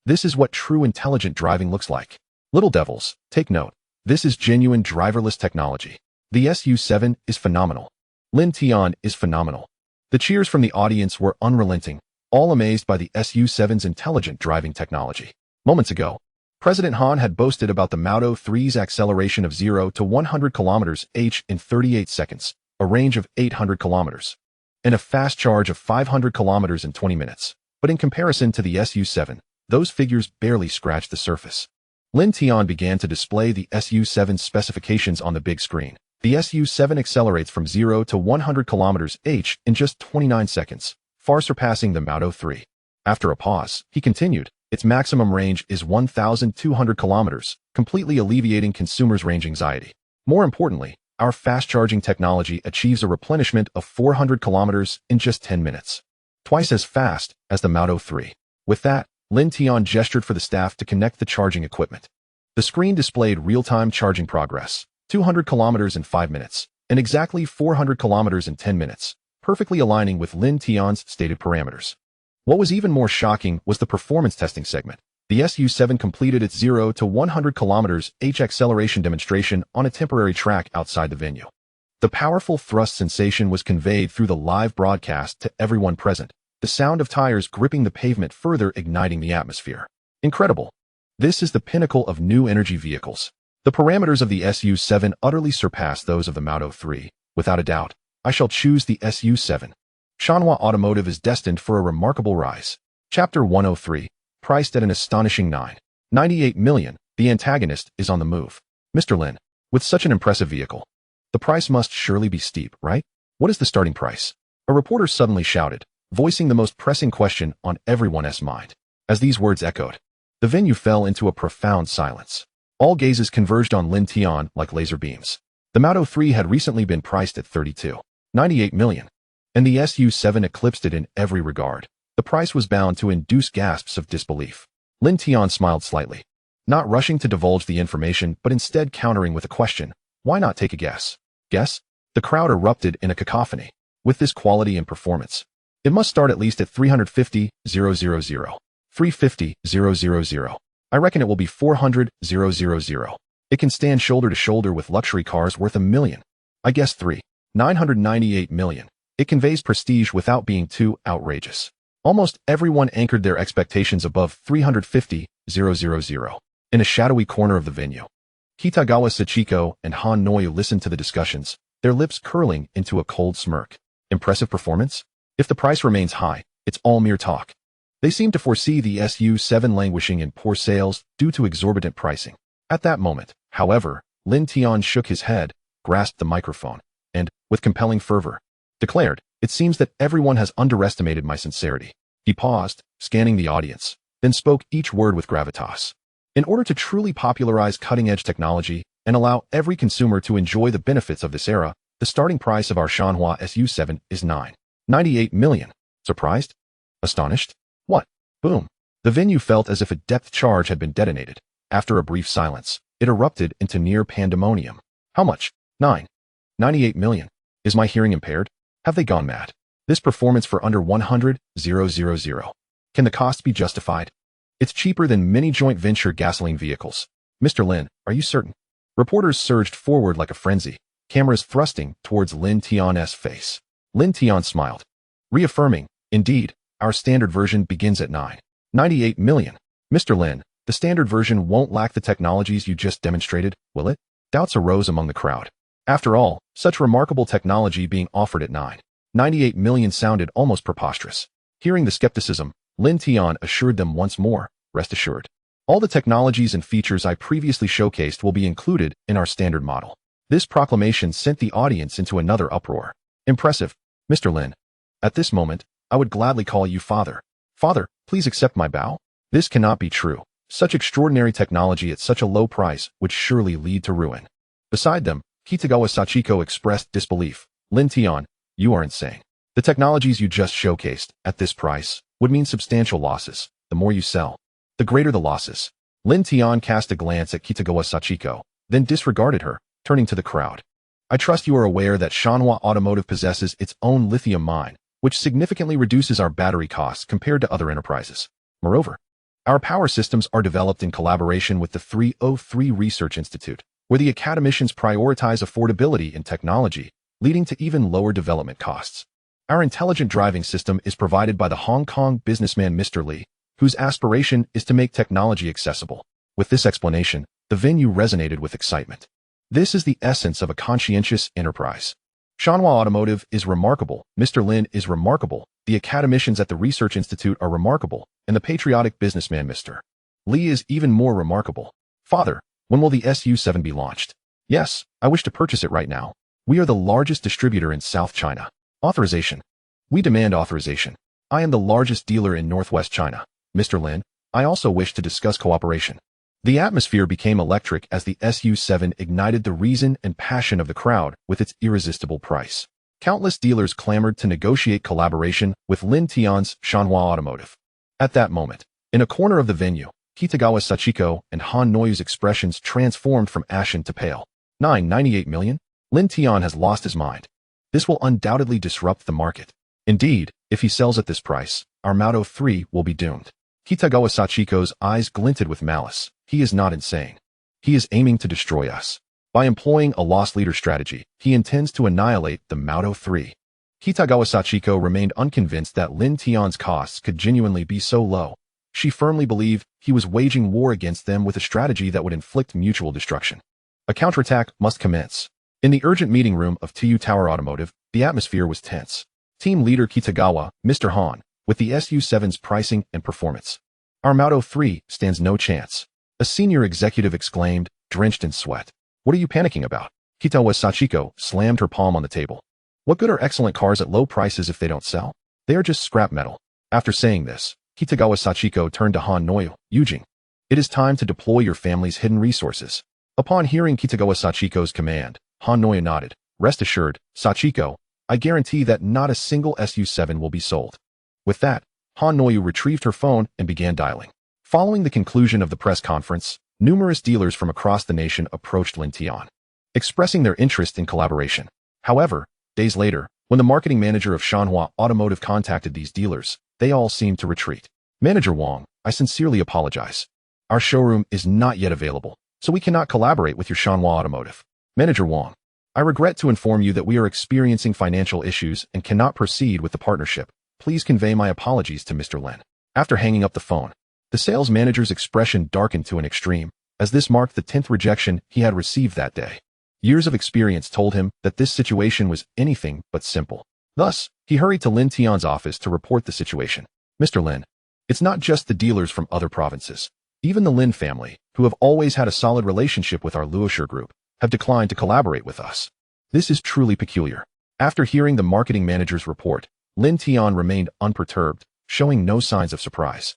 This is what true intelligent driving looks like. Little devils, take note. This is genuine driverless technology. The SU7 is phenomenal. Lin Tian is phenomenal. The cheers from the audience were unrelenting, all amazed by the SU7's intelligent driving technology. Moments ago, President Han had boasted about the Moto 3's acceleration of 0 to 100 km/h in 38 seconds, a range of 800 kilometers, and a fast charge of 500 kilometers in 20 minutes. But in comparison to the SU-7, those figures barely scratched the surface. Lin Tian began to display the SU-7's specifications on the big screen. The SU-7 accelerates from 0 to 100 km/h in just 29 seconds, far surpassing the Moto 3. After a pause, he continued, its maximum range is 1,200 kilometers, completely alleviating consumers' range anxiety. More importantly, our fast-charging technology achieves a replenishment of 400 kilometers in just 10 minutes, twice as fast as the Moto 3. With that, Lin Tian gestured for the staff to connect the charging equipment. The screen displayed real-time charging progress, 200 kilometers in 5 minutes, and exactly 400 kilometers in 10 minutes, perfectly aligning with Lin Tian's stated parameters. What was even more shocking was the performance testing segment. The SU-7 completed its 0 to 100 km/h acceleration demonstration on a temporary track outside the venue. The powerful thrust sensation was conveyed through the live broadcast to everyone present, the sound of tires gripping the pavement further igniting the atmosphere. Incredible. This is the pinnacle of new energy vehicles. The parameters of the SU-7 utterly surpass those of the Moto 3. Without a doubt, I shall choose the SU-7. Shanghua Automotive is destined for a remarkable rise. Chapter 103, priced at an astonishing 9.98 million, the antagonist is on the move. Mr. Lin, with such an impressive vehicle, the price must surely be steep, right? What is the starting price? A reporter suddenly shouted, voicing the most pressing question on everyone's mind. As these words echoed, the venue fell into a profound silence. All gazes converged on Lin Tian like laser beams. The Moto 3 had recently been priced at 32.98 million, and the SU-7 eclipsed it in every regard. The price was bound to induce gasps of disbelief. Lin Tian smiled slightly, not rushing to divulge the information but instead countering with a question, why not take a guess? Guess? The crowd erupted in a cacophony. With this quality and performance, it must start at least at 350,000. 350,000. I reckon it will be 400,000. It can stand shoulder to shoulder with luxury cars worth $1 million. I guess 998 million. It conveys prestige without being too outrageous. Almost everyone anchored their expectations above 350,000. In a shadowy corner of the venue, Kitagawa Sachiko and Han Noyu listened to the discussions, their lips curling into a cold smirk. Impressive performance? If the price remains high, it's all mere talk. They seemed to foresee the SU-7 languishing in poor sales due to exorbitant pricing. At that moment, however, Lin Tian shook his head, grasped the microphone, and, with compelling fervor, declared, it seems that everyone has underestimated my sincerity. He paused, scanning the audience, then spoke each word with gravitas. In order to truly popularize cutting-edge technology and allow every consumer to enjoy the benefits of this era, the starting price of our Shanghua SU-7 is 9.98 million. Surprised? Astonished? What? Boom. The venue felt as if a depth charge had been detonated. After a brief silence, it erupted into near pandemonium. How much? 9.98 million. Is my hearing impaired? Have they gone mad? This performance for under 100,000. Can the cost be justified? It's cheaper than many joint venture gasoline vehicles. Mr. Lin, are you certain? Reporters surged forward like a frenzy, cameras thrusting towards Lin Tian's face. Lin Tian smiled, reaffirming, indeed, our standard version begins at 9.98 million. Mr. Lin, the standard version won't lack the technologies you just demonstrated, will it? Doubts arose among the crowd. After all, such remarkable technology being offered at 9.98 million sounded almost preposterous. Hearing the skepticism, Lin Tian assured them once more, rest assured. All the technologies and features I previously showcased will be included in our standard model. This proclamation sent the audience into another uproar. Impressive, Mr. Lin. At this moment, I would gladly call you father. Father, please accept my bow. This cannot be true. Such extraordinary technology at such a low price would surely lead to ruin. Beside them, Kitagawa Sachiko expressed disbelief. Lin Tian, you are insane. The technologies you just showcased, at this price, would mean substantial losses. The more you sell, the greater the losses. Lin Tian cast a glance at Kitagawa Sachiko, then disregarded her, turning to the crowd. I trust you are aware that Shanghua Automotive possesses its own lithium mine, which significantly reduces our battery costs compared to other enterprises. Moreover, our power systems are developed in collaboration with the 303 Research Institute, where the academicians prioritize affordability in technology, leading to even lower development costs. Our intelligent driving system is provided by the Hong Kong businessman Mr. Li, whose aspiration is to make technology accessible. With this explanation, the venue resonated with excitement. This is the essence of a conscientious enterprise. Shanhua Automotive is remarkable. Mr. Lin is remarkable. The academicians at the Research Institute are remarkable. And the patriotic businessman Mr. Li is even more remarkable. Father, when will the SU7 be launched? Yes, I wish to purchase it right now. We are the largest distributor in South China. Authorization. We demand authorization. I am the largest dealer in Northwest China. Mr. Lin, I also wish to discuss cooperation. The atmosphere became electric as the SU7 ignited the reason and passion of the crowd with its irresistible price. Countless dealers clamored to negotiate collaboration with Lin Tian's Shanhua Automotive. At that moment, in a corner of the venue, Kitagawa Sachiko and Han Noyu's expressions transformed from ashen to pale. 998 million? Lin Tian has lost his mind. This will undoubtedly disrupt the market. Indeed, if he sells at this price, our Mauto 3 will be doomed. Kitagawa Sachiko's eyes glinted with malice. He is not insane. He is aiming to destroy us. By employing a loss leader strategy, he intends to annihilate the Mauto 3. Kitagawa Sachiko remained unconvinced that Lin Tian's costs could genuinely be so low. She firmly believed he was waging war against them with a strategy that would inflict mutual destruction. A counterattack must commence. In the urgent meeting room of TU Tower Automotive, the atmosphere was tense. Team leader Kitagawa, Mr. Han, with the SU7's pricing and performance. Our Mauto 3 stands no chance. A senior executive exclaimed, drenched in sweat. What are you panicking about? Kitagawa Sachiko slammed her palm on the table. What good are excellent cars at low prices if they don't sell? They are just scrap metal. After saying this, Kitagawa Sachiko turned to Han Noyu, Yujing. It is time to deploy your family's hidden resources. Upon hearing Kitagawa Sachiko's command, Han Noyu nodded. Rest assured, Sachiko, I guarantee that not a single SU7 will be sold. With that, Han Noyu retrieved her phone and began dialing. Following the conclusion of the press conference, numerous dealers from across the nation approached Lin Tian, expressing their interest in collaboration. However, days later, when the marketing manager of Shanhua Automotive contacted these dealers, they all seemed to retreat. Manager Wang, I sincerely apologize. Our showroom is not yet available, so we cannot collaborate with your Shanhua Automotive. Manager Wang, I regret to inform you that we are experiencing financial issues and cannot proceed with the partnership. Please convey my apologies to Mr. Lin. After hanging up the phone, the sales manager's expression darkened to an extreme, as this marked the 10th rejection he had received that day. Years of experience told him that this situation was anything but simple. Thus, he hurried to Lin Tian's office to report the situation. Mr. Lin, it's not just the dealers from other provinces. Even the Lin family, who have always had a solid relationship with our Luosher group, have declined to collaborate with us. This is truly peculiar. After hearing the marketing manager's report, Lin Tian remained unperturbed, showing no signs of surprise.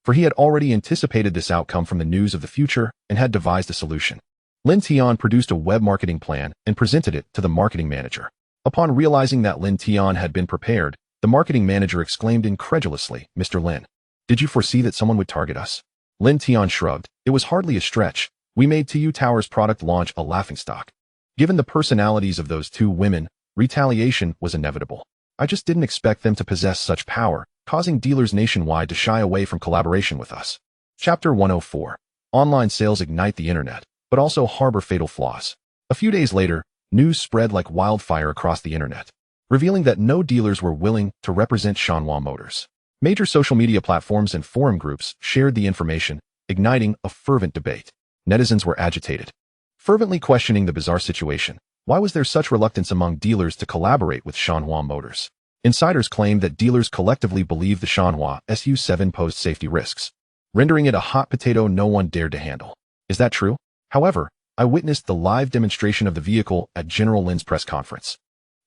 For he had already anticipated this outcome from the news of the future and had devised a solution. Lin Tian produced a web marketing plan and presented it to the marketing manager. Upon realizing that Lin Tian had been prepared, the marketing manager exclaimed incredulously, Mr. Lin, did you foresee that someone would target us? Lin Tian shrugged. It was hardly a stretch. We made TU Tower's product launch a laughingstock. Given the personalities of those two women, retaliation was inevitable. I just didn't expect them to possess such power, causing dealers nationwide to shy away from collaboration with us. Chapter 104. Online sales ignite the internet, but also harbor fatal flaws. A few days later, news spread like wildfire across the internet, revealing that no dealers were willing to represent Shanhua Motors. Major social media platforms and forum groups shared the information, igniting a fervent debate. Netizens were agitated, fervently questioning the bizarre situation. Why was there such reluctance among dealers to collaborate with Shanhua Motors? Insiders claimed that dealers collectively believed the Shanhua SU7 posed safety risks, rendering it a hot potato no one dared to handle. Is that true? However, I witnessed the live demonstration of the vehicle at General Lin's press conference,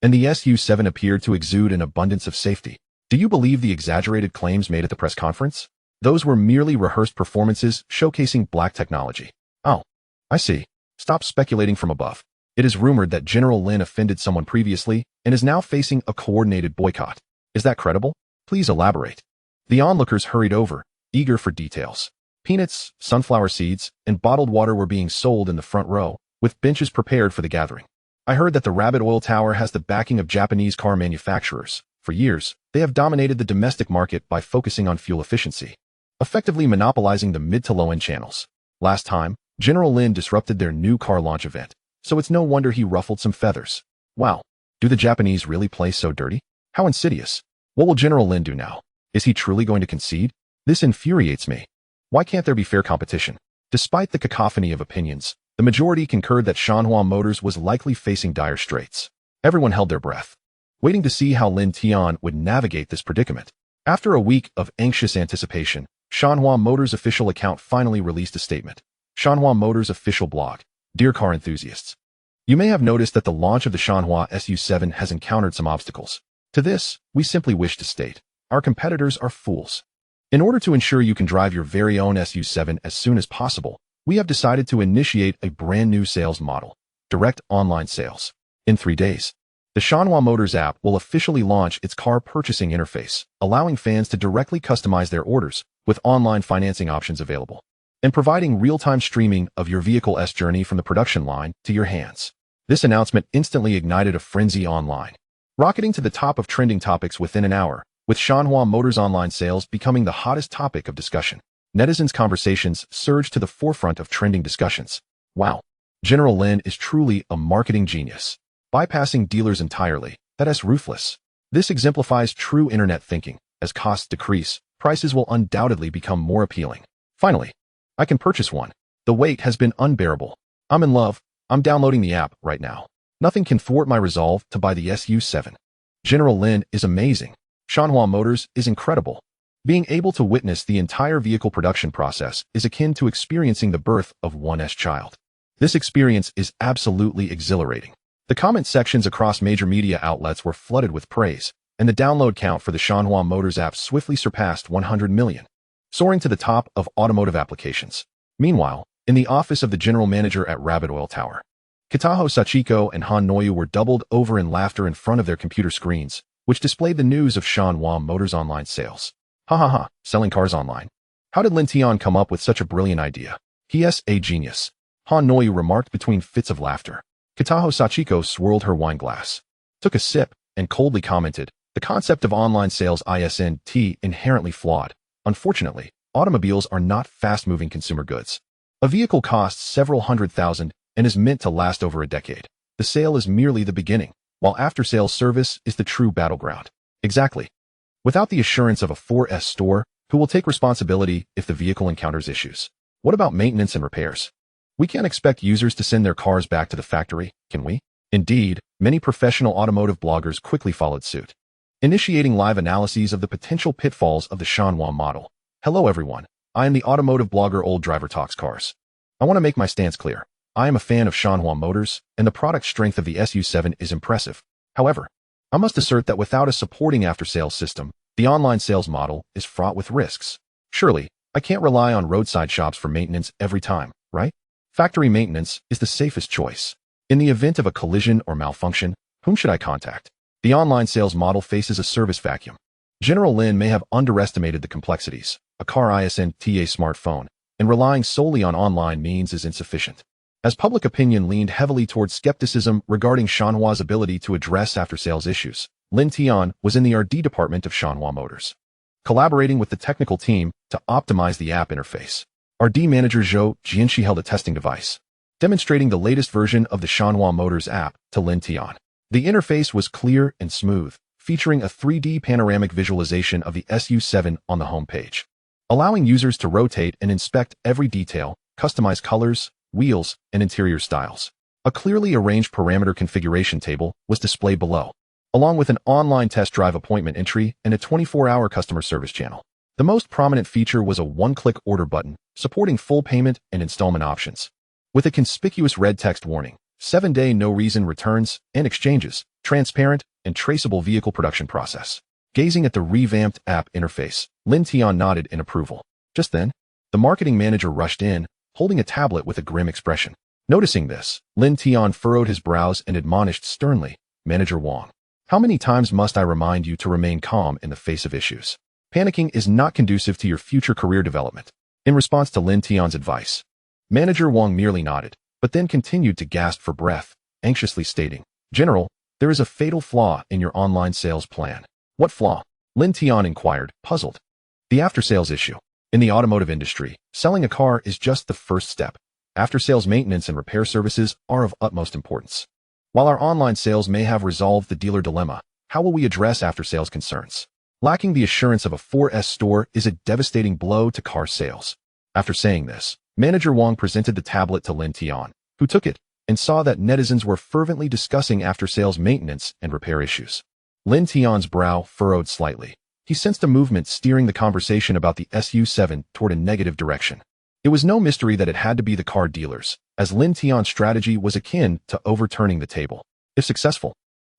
and the SU7 appeared to exude an abundance of safety. Do you believe the exaggerated claims made at the press conference? Those were merely rehearsed performances showcasing black technology. Oh, I see. Stop speculating from above. It is rumored that General Lin offended someone previously and is now facing a coordinated boycott. Is that credible? Please elaborate. The onlookers hurried over, eager for details. Peanuts, sunflower seeds, and bottled water were being sold in the front row, with benches prepared for the gathering. I heard that the Rabbit Oil Tower has the backing of Japanese car manufacturers. For years, they have dominated the domestic market by focusing on fuel efficiency, effectively monopolizing the mid to low-end channels. Last time, General Lin disrupted their new car launch event, so it's no wonder he ruffled some feathers. Wow, do the Japanese really play so dirty? How insidious. What will General Lin do now? Is he truly going to concede? This infuriates me. Why can't there be fair competition? Despite the cacophony of opinions, the majority concurred that Shanhua Motors was likely facing dire straits. Everyone held their breath, waiting to see how Lin Tian would navigate this predicament. After a week of anxious anticipation, Shanghua Motors' official account finally released a statement. Shanghua Motors' official blog. Dear car enthusiasts, you may have noticed that the launch of the Shanghua SU7 has encountered some obstacles. To this, we simply wish to state, our competitors are fools. In order to ensure you can drive your very own SU7 as soon as possible, we have decided to initiate a brand new sales model, direct online sales. In 3 days, the Shanghua Motors app will officially launch its car purchasing interface, allowing fans to directly customize their orders with online financing options available, and providing real-time streaming of your vehicle's journey from the production line to your hands. This announcement instantly ignited a frenzy online, rocketing to the top of trending topics within an hour, with Shanghua Motors online sales becoming the hottest topic of discussion. Netizens' conversations surged to the forefront of trending discussions. Wow, General Lin is truly a marketing genius, bypassing dealers entirely. That's ruthless. This exemplifies true internet thinking. As costs decrease, prices will undoubtedly become more appealing. Finally, I can purchase one. The wait has been unbearable. I'm in love. I'm downloading the app right now. Nothing can thwart my resolve to buy the SU7. General Lin is amazing. Shanghua Motors is incredible. Being able to witness the entire vehicle production process is akin to experiencing the birth of one's child. This experience is absolutely exhilarating. The comment sections across major media outlets were flooded with praise, and the download count for the Shanghua Motors app swiftly surpassed 100 million, soaring to the top of automotive applications. Meanwhile, in the office of the general manager at Rabbit Oil Tower, Kitaho Sachiko and Han Noyu were doubled over in laughter in front of their computer screens, which displayed the news of Shanghua Motors' online sales. Ha ha ha, selling cars online. How did Lin Tian come up with such a brilliant idea? He is a genius, Han Noyu remarked between fits of laughter. Kitaho Sachiko swirled her wine glass, took a sip, and coldly commented, the concept of online sales isn't inherently flawed. Unfortunately, automobiles are not fast-moving consumer goods. A vehicle costs several $100,000 and is meant to last over a decade. The sale is merely the beginning, while after-sales service is the true battleground. Exactly. Without the assurance of a 4S store, who will take responsibility if the vehicle encounters issues? What about maintenance and repairs? We can't expect users to send their cars back to the factory, can we? Indeed, many professional automotive bloggers quickly followed suit, initiating live analyses of the potential pitfalls of the Shanghua model. Hello everyone, I am the automotive blogger Old Driver Talks Cars. I want to make my stance clear. I am a fan of Shanghua Motors, and the product strength of the SU7 is impressive. However, I must assert that without a supporting after-sales system, the online sales model is fraught with risks. Surely, I can't rely on roadside shops for maintenance every time, right? Factory maintenance is the safest choice. In the event of a collision or malfunction, whom should I contact? The online sales model faces a service vacuum. General Lin may have underestimated the complexities. A car isn't a smartphone, and relying solely on online means is insufficient. As public opinion leaned heavily towards skepticism regarding Shanhua's ability to address after-sales issues, Lin Tian was in the R&D department of Shanghua Motors, collaborating with the technical team to optimize the app interface. R&D manager Zhou Jianxi held a testing device, demonstrating the latest version of the Shanghua Motors app to Lin Tian. The interface was clear and smooth, featuring a 3D panoramic visualization of the SU7 on the homepage, allowing users to rotate and inspect every detail, customize colors, wheels, and interior styles. A clearly arranged parameter configuration table was displayed below, along with an online test drive appointment entry and a 24-hour customer service channel. The most prominent feature was a one-click order button, supporting full payment and installment options, with a conspicuous red text warning, 7-day no-reason returns and exchanges, transparent and traceable vehicle production process. Gazing at the revamped app interface, Lin Tian nodded in approval. Just then, the marketing manager rushed in, holding a tablet with a grim expression. Noticing this, Lin Tian furrowed his brows and admonished sternly, Manager Wang, how many times must I remind you to remain calm in the face of issues? Panicking is not conducive to your future career development. In response to Lin Tian's advice, Manager Wang merely nodded, but then continued to gasp for breath, anxiously stating, General, there is a fatal flaw in your online sales plan. What flaw? Lin Tian inquired, puzzled. The after-sales issue. In the automotive industry, selling a car is just the first step. After-sales maintenance and repair services are of utmost importance. While our online sales may have resolved the dealer dilemma, how will we address after-sales concerns? Lacking the assurance of a 4S store is a devastating blow to car sales. After saying this, Manager Wang presented the tablet to Lin Tian, who took it and saw that netizens were fervently discussing after-sales maintenance and repair issues. Lin Tian's brow furrowed slightly. He sensed a movement steering the conversation about the SU7 toward a negative direction. It was no mystery that it had to be the car dealers, as Lin Tian's strategy was akin to overturning the table. If successful,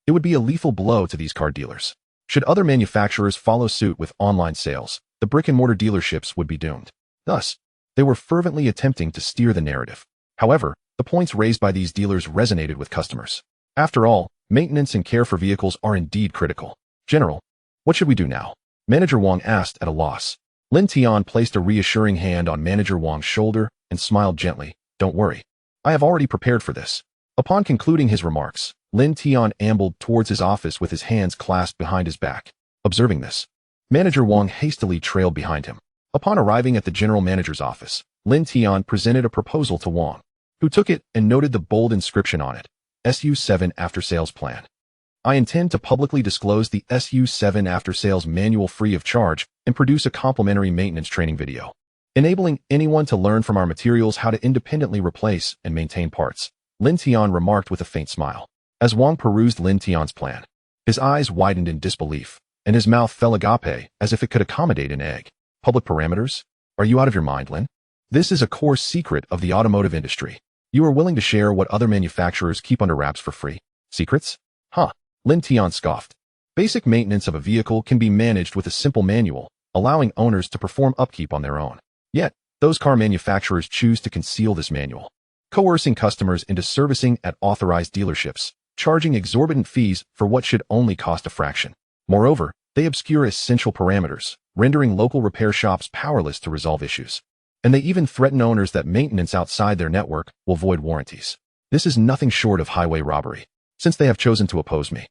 it would be a lethal blow to these car dealers. Should other manufacturers follow suit with online sales, the brick-and-mortar dealerships would be doomed. Thus, they were fervently attempting to steer the narrative. However, the points raised by these dealers resonated with customers. After all, maintenance and care for vehicles are indeed critical. General, what should we do now? Manager Wang asked at a loss. Lin Tian placed a reassuring hand on Manager Wang's shoulder and smiled gently. Don't worry. I have already prepared for this. Upon concluding his remarks, Lin Tian ambled towards his office with his hands clasped behind his back. Observing this, Manager Wang hastily trailed behind him. Upon arriving at the general manager's office, Lin Tian presented a proposal to Wang, who took it and noted the bold inscription on it, SU7 After-Sales Plan. I intend to publicly disclose the SU7 After-Sales Manual free of charge and produce a complimentary maintenance training video, enabling anyone to learn from our materials how to independently replace and maintain parts, Lin Tian remarked with a faint smile. As Wang perused Lin Tian's plan, his eyes widened in disbelief, and his mouth fell agape as if it could accommodate an egg. Public parameters? Are you out of your mind, Lin? This is a core secret of the automotive industry. You are willing to share what other manufacturers keep under wraps for free? Secrets? Huh. Lin Tian scoffed. Basic maintenance of a vehicle can be managed with a simple manual, allowing owners to perform upkeep on their own. Yet, those car manufacturers choose to conceal this manual, coercing customers into servicing at authorized dealerships, charging exorbitant fees for what should only cost a fraction. Moreover, they obscure essential parameters, rendering local repair shops powerless to resolve issues. And they even threaten owners that maintenance outside their network will void warranties. This is nothing short of highway robbery. Since they have chosen to oppose me,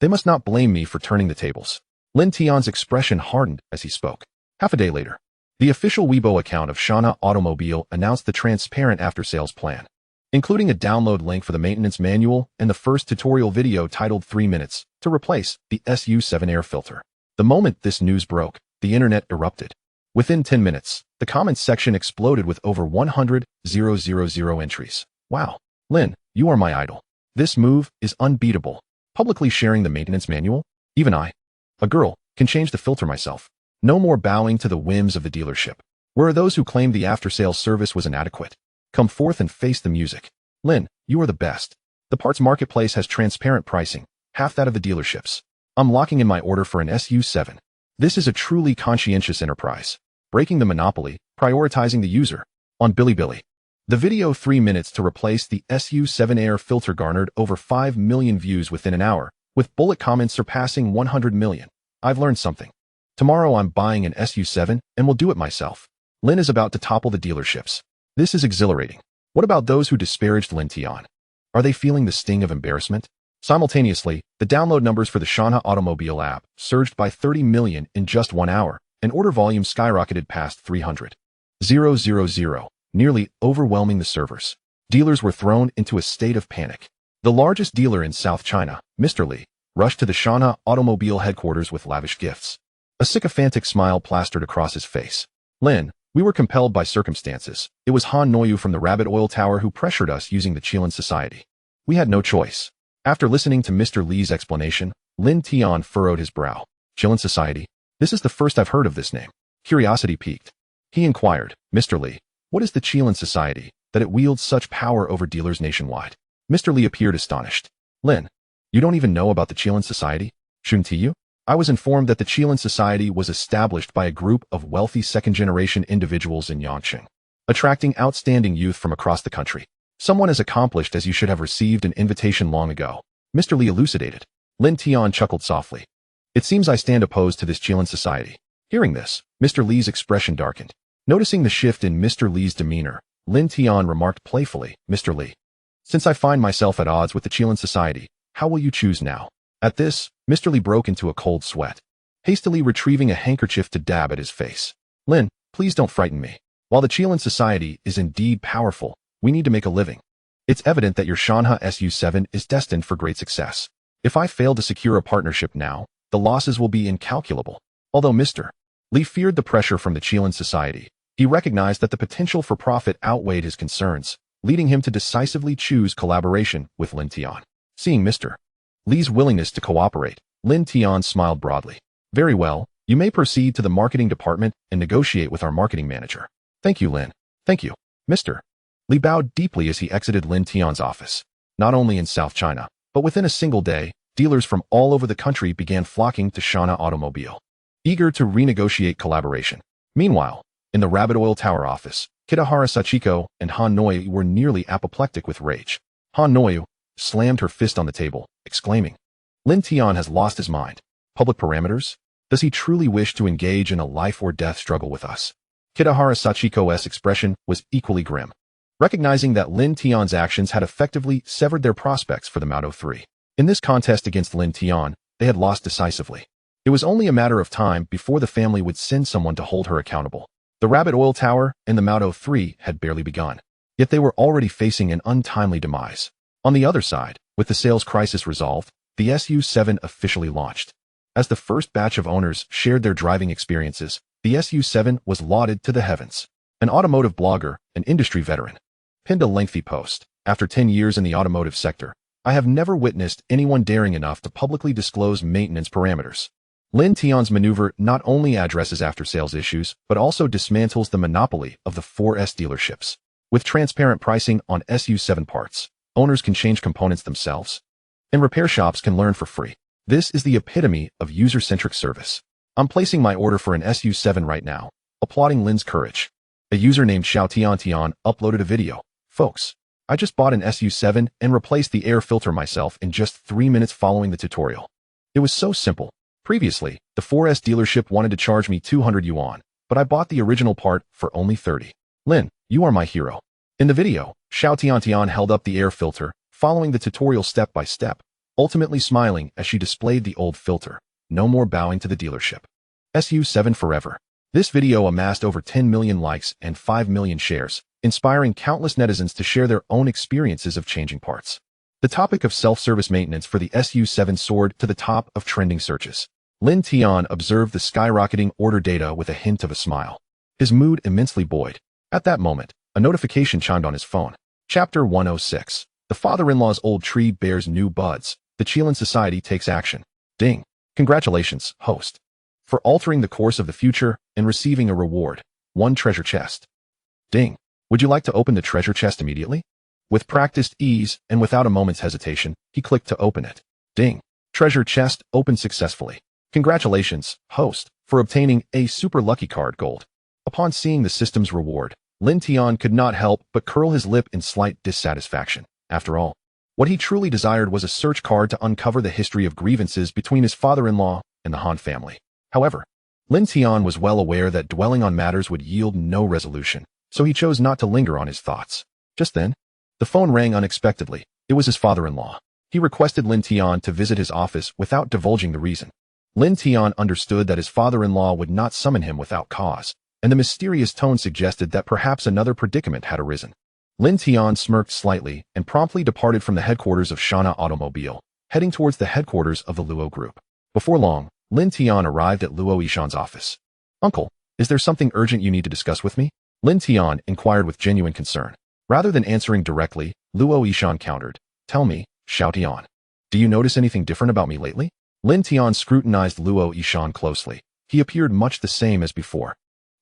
they must not blame me for turning the tables. Lin Tian's expression hardened as he spoke. Half a day later, the official Weibo account of Shanghai Automobile announced the transparent after-sales plan, including a download link for the maintenance manual and the first tutorial video titled 3 minutes to replace the SU7 air filter. The moment this news broke, the internet erupted. Within 10 minutes, the comments section exploded with over 100,000 entries. Wow, Lin, you are my idol. This move is unbeatable. Publicly sharing the maintenance manual? Even I, a girl, can change the filter myself. No more bowing to the whims of the dealership. Where are those who claimed the after-sales service was inadequate? Come forth and face the music. Lin, you are the best. The parts marketplace has transparent pricing, half that of the dealerships. I'm locking in my order for an SU7. This is a truly conscientious enterprise, breaking the monopoly, prioritizing the user. On Bilibili, the video 3 minutes to replace the SU7 air filter garnered over 5 million views within an hour, with bullet comments surpassing 100 million. I've learned something. Tomorrow I'm buying an SU7 and will do it myself. Lin is about to topple the dealerships. This is exhilarating. What about those who disparaged Lin Tian? Are they feeling the sting of embarrassment? Simultaneously, the download numbers for the Shanghai Automobile app surged by 30 million in just 1 hour, and order volume skyrocketed past 300,000, nearly overwhelming the servers. Dealers were thrown into a state of panic. The largest dealer in South China, Mr. Li, rushed to the Shanghai Automobile headquarters with lavish gifts. A sycophantic smile plastered across his face. Lin, we were compelled by circumstances. It was Han Noyu from the Rabbit Oil Tower who pressured us using the Qilin Society. We had no choice. After listening to Mr. Li's explanation, Lin Tian furrowed his brow. Qilin Society? This is the first I've heard of this name. Curiosity piqued. He inquired, Mr. Li, what is the Qilin Society, that it wields such power over dealers nationwide? Mr. Li appeared astonished. Lin, you don't even know about the Qilin Society? Shouldn't you? I was informed that the Qilin Society was established by a group of wealthy second-generation individuals in Yangqing, attracting outstanding youth from across the country. Someone as accomplished as you should have received an invitation long ago. Mr. Li elucidated. Lin Tian chuckled softly. It seems I stand opposed to this Qilin Society. Hearing this, Mr. Li's expression darkened. Noticing the shift in Mr. Li's demeanor, Lin Tian remarked playfully, Mr. Li, since I find myself at odds with the Qilin Society, how will you choose now? At this, Mr. Li broke into a cold sweat, hastily retrieving a handkerchief to dab at his face. Lin, please don't frighten me. While the Qilin Society is indeed powerful, we need to make a living. It's evident that your Shanghai SU7 is destined for great success. If I fail to secure a partnership now, the losses will be incalculable. Although Mr. Li feared the pressure from the Qilin Society, he recognized that the potential for profit outweighed his concerns. leading him to decisively choose collaboration with Lin Tian. Seeing Mr. Li's willingness to cooperate, Lin Tian smiled broadly. Very well, you may proceed to the marketing department and negotiate with our marketing manager. Thank you, Lin. Thank you. Mr. Li bowed deeply as he exited Lin Tian's office. Not only in South China, but within a single day, dealers from all over the country began flocking to Shana Automobile, eager to renegotiate collaboration. Meanwhile, in the Rabbit Oil Tower office, Kitahara Sachiko and Han Noyu were nearly apoplectic with rage. Han Noyu slammed her fist on the table, exclaiming, Lin Tian has lost his mind. Public parameters? Does he truly wish to engage in a life-or-death struggle with us? Kitahara Sachiko's expression was equally grim, recognizing that Lin Tian's actions had effectively severed their prospects for the Mouto 3. In this contest against Lin Tian, they had lost decisively. It was only a matter of time before the family would send someone to hold her accountable. The Rabbit Oil Tower and the Mouto 3 had barely begun, yet they were already facing an untimely demise. On the other side, with the sales crisis resolved, the SU7 officially launched. As the first batch of owners shared their driving experiences, the SU7 was lauded to the heavens. An automotive blogger, an industry veteran, pinned a lengthy post. After 10 years in the automotive sector, I have never witnessed anyone daring enough to publicly disclose maintenance parameters. Lin Tian's maneuver not only addresses after-sales issues, but also dismantles the monopoly of the 4S dealerships. With transparent pricing on SU7 parts, owners can change components themselves, and repair shops can learn for free. This is the epitome of user-centric service. I'm placing my order for an SU7 right now, applauding Lin's courage. A user named Xiao uploaded a video. Folks, I just bought an SU7 and replaced the air filter myself in just 3 minutes following the tutorial. It was so simple. Previously, the 4S dealership wanted to charge me 200 yuan, but I bought the original part for only 30. Lin, you are my hero. In the video, Xiao held up the air filter, following the tutorial step by step, ultimately smiling as she displayed the old filter. No more bowing to the dealership. SU7 forever. This video amassed over 10 million likes and 5 million shares, inspiring countless netizens to share their own experiences of changing parts. The topic of self-service maintenance for the SU7 soared to the top of trending searches. Lin Tian observed the skyrocketing order data with a hint of a smile. His mood immensely buoyed. At that moment, a notification chimed on his phone. Chapter 106. The father-in-law's old tree bears new buds. The Chilean society takes action. Ding. Congratulations, host, for altering the course of the future and receiving a reward. 1 treasure chest. Ding. Would you like to open the treasure chest immediately? With practiced ease and without a moment's hesitation, he clicked to open it. Ding. Treasure chest opened successfully. Congratulations, host, for obtaining a super lucky card gold. Upon seeing the system's reward, Lin Tian could not help but curl his lip in slight dissatisfaction. After all, what he truly desired was a search card to uncover the history of grievances between his father-in-law and the Han family. However, Lin Tian was well aware that dwelling on matters would yield no resolution, so he chose not to linger on his thoughts. Just then, the phone rang unexpectedly. It was his father-in-law. He requested Lin Tian to visit his office without divulging the reason. Lin Tian understood that his father-in-law would not summon him without cause, and the mysterious tone suggested that perhaps another predicament had arisen. Lin Tian smirked slightly and promptly departed from the headquarters of Shana Automobile, heading towards the headquarters of the Luo Group. Before long, Lin Tian arrived at Luo Yishan's office. Uncle, is there something urgent you need to discuss with me? Lin Tian inquired with genuine concern. Rather than answering directly, Luo Yishan countered. Tell me, Xiao Tian, do you notice anything different about me lately? Lin Tian scrutinized Luo Yishan closely. He appeared much the same as before,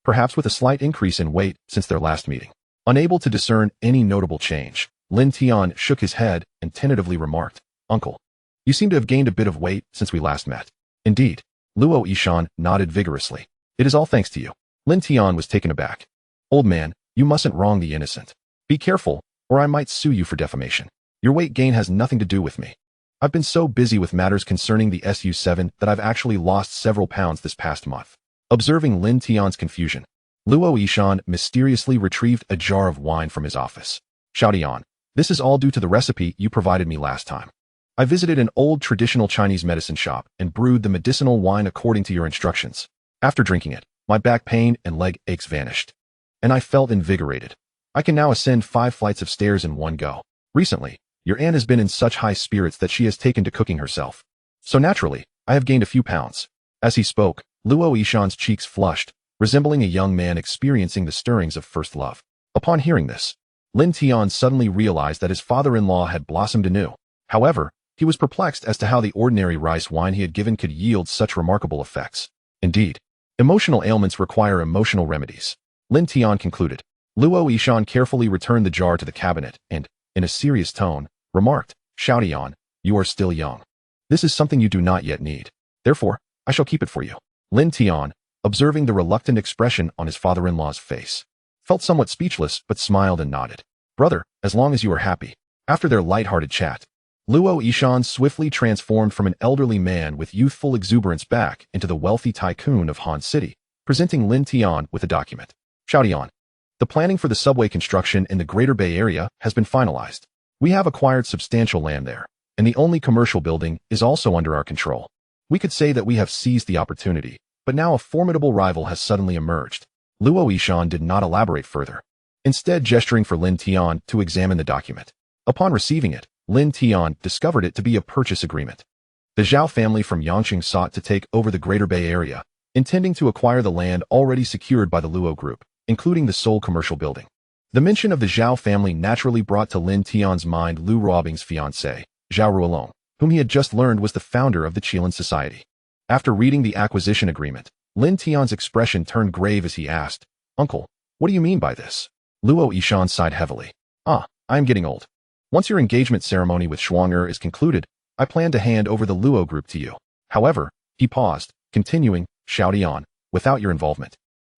perhaps with a slight increase in weight since their last meeting. Unable to discern any notable change, Lin Tian shook his head and tentatively remarked, Uncle, you seem to have gained a bit of weight since we last met. Indeed. Luo Yishan nodded vigorously. It is all thanks to you. Lin Tian was taken aback. Old man, you mustn't wrong the innocent. Be careful, or I might sue you for defamation. Your weight gain has nothing to do with me. I've been so busy with matters concerning the SU7 that I've actually lost several pounds this past month. Observing Lin Tian's confusion, Luo Yishan mysteriously retrieved a jar of wine from his office. Xiao Tian, this is all due to the recipe you provided me last time. I visited an old traditional Chinese medicine shop and brewed the medicinal wine according to your instructions. After drinking it, my back pain and leg aches vanished, and I felt invigorated. I can now ascend 5 flights of stairs in one go. Recently, your aunt has been in such high spirits that she has taken to cooking herself. So naturally, I have gained a few pounds. As he spoke, Luo Yishan's cheeks flushed, resembling a young man experiencing the stirrings of first love. Upon hearing this, Lin Tian suddenly realized that his father-in-law had blossomed anew. However, he was perplexed as to how the ordinary rice wine he had given could yield such remarkable effects. Indeed, emotional ailments require emotional remedies. Lin Tian concluded. Luo Yishan carefully returned the jar to the cabinet and, in a serious tone, remarked, Xiaotian, you are still young. This is something you do not yet need. Therefore, I shall keep it for you. Lin Tian, observing the reluctant expression on his father-in-law's face, felt somewhat speechless but smiled and nodded. Brother, as long as you are happy. After their light-hearted chat, Luo Yishan swiftly transformed from an elderly man with youthful exuberance back into the wealthy tycoon of Han City, presenting Lin Tian with a document. Xiaotian, the planning for the subway construction in the Greater Bay Area has been finalized. We have acquired substantial land there, and the only commercial building is also under our control. We could say that we have seized the opportunity, but now a formidable rival has suddenly emerged. Luo Yishan did not elaborate further, instead gesturing for Lin Tian to examine the document. Upon receiving it, Lin Tian discovered it to be a purchase agreement. The Zhao family from Yangqing sought to take over the Greater Bay Area, intending to acquire the land already secured by the Luo Group, including the sole commercial building. The mention of the Zhao family naturally brought to Lin Tian's mind Lu Ruobing's fiancée, Zhao Ruolong, whom he had just learned was the founder of the Qilin Society. After reading the acquisition agreement, Lin Tian's expression turned grave as he asked, Uncle, what do you mean by this? Luo Yishan sighed heavily. I am getting old. Once your engagement ceremony with Shuang'er is concluded, I plan to hand over the Luo Group to you. However, he paused, continuing, Xiaotian, without your involvement,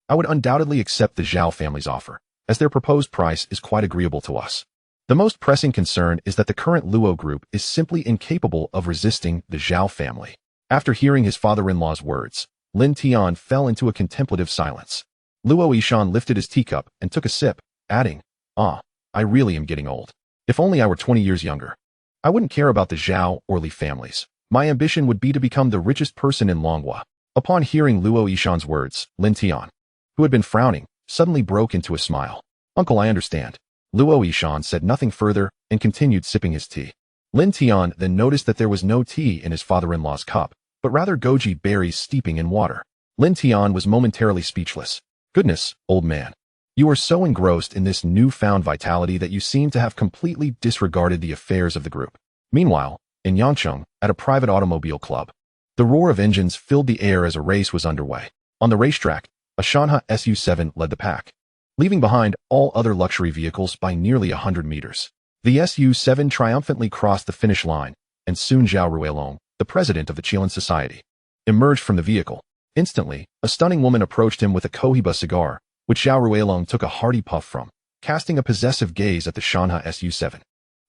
I would undoubtedly accept the Zhao family's offer, as their proposed price is quite agreeable to us. The most pressing concern is that the current Luo Group is simply incapable of resisting the Zhao family. After hearing his father-in-law's words, Lin Tian fell into a contemplative silence. Luo Yishan lifted his teacup and took a sip, adding, I really am getting old. If only I were 20 years younger. I wouldn't care about the Zhao or Li families. My ambition would be to become the richest person in Longhua. Upon hearing Luo Yishan's words, Lin Tian, who had been frowning, suddenly broke into a smile. Uncle, I understand. Luo Yishan said nothing further and continued sipping his tea. Lin Tian then noticed that there was no tea in his father-in-law's cup, but rather goji berries steeping in water. Lin Tian was momentarily speechless. Goodness, old man. You are so engrossed in this newfound vitality that you seem to have completely disregarded the affairs of the group. Meanwhile, in Yangcheng, at a private automobile club, the roar of engines filled the air as a race was underway. On the racetrack, a Shanha SU-7 led the pack, leaving behind all other luxury vehicles by nearly 100 meters. The SU-7 triumphantly crossed the finish line, and soon Zhao Ruolong, the president of the Qilin Society, emerged from the vehicle. Instantly, a stunning woman approached him with a Cohiba cigar, which Zhao Ruolong took a hearty puff from, casting a possessive gaze at the Shanha SU-7.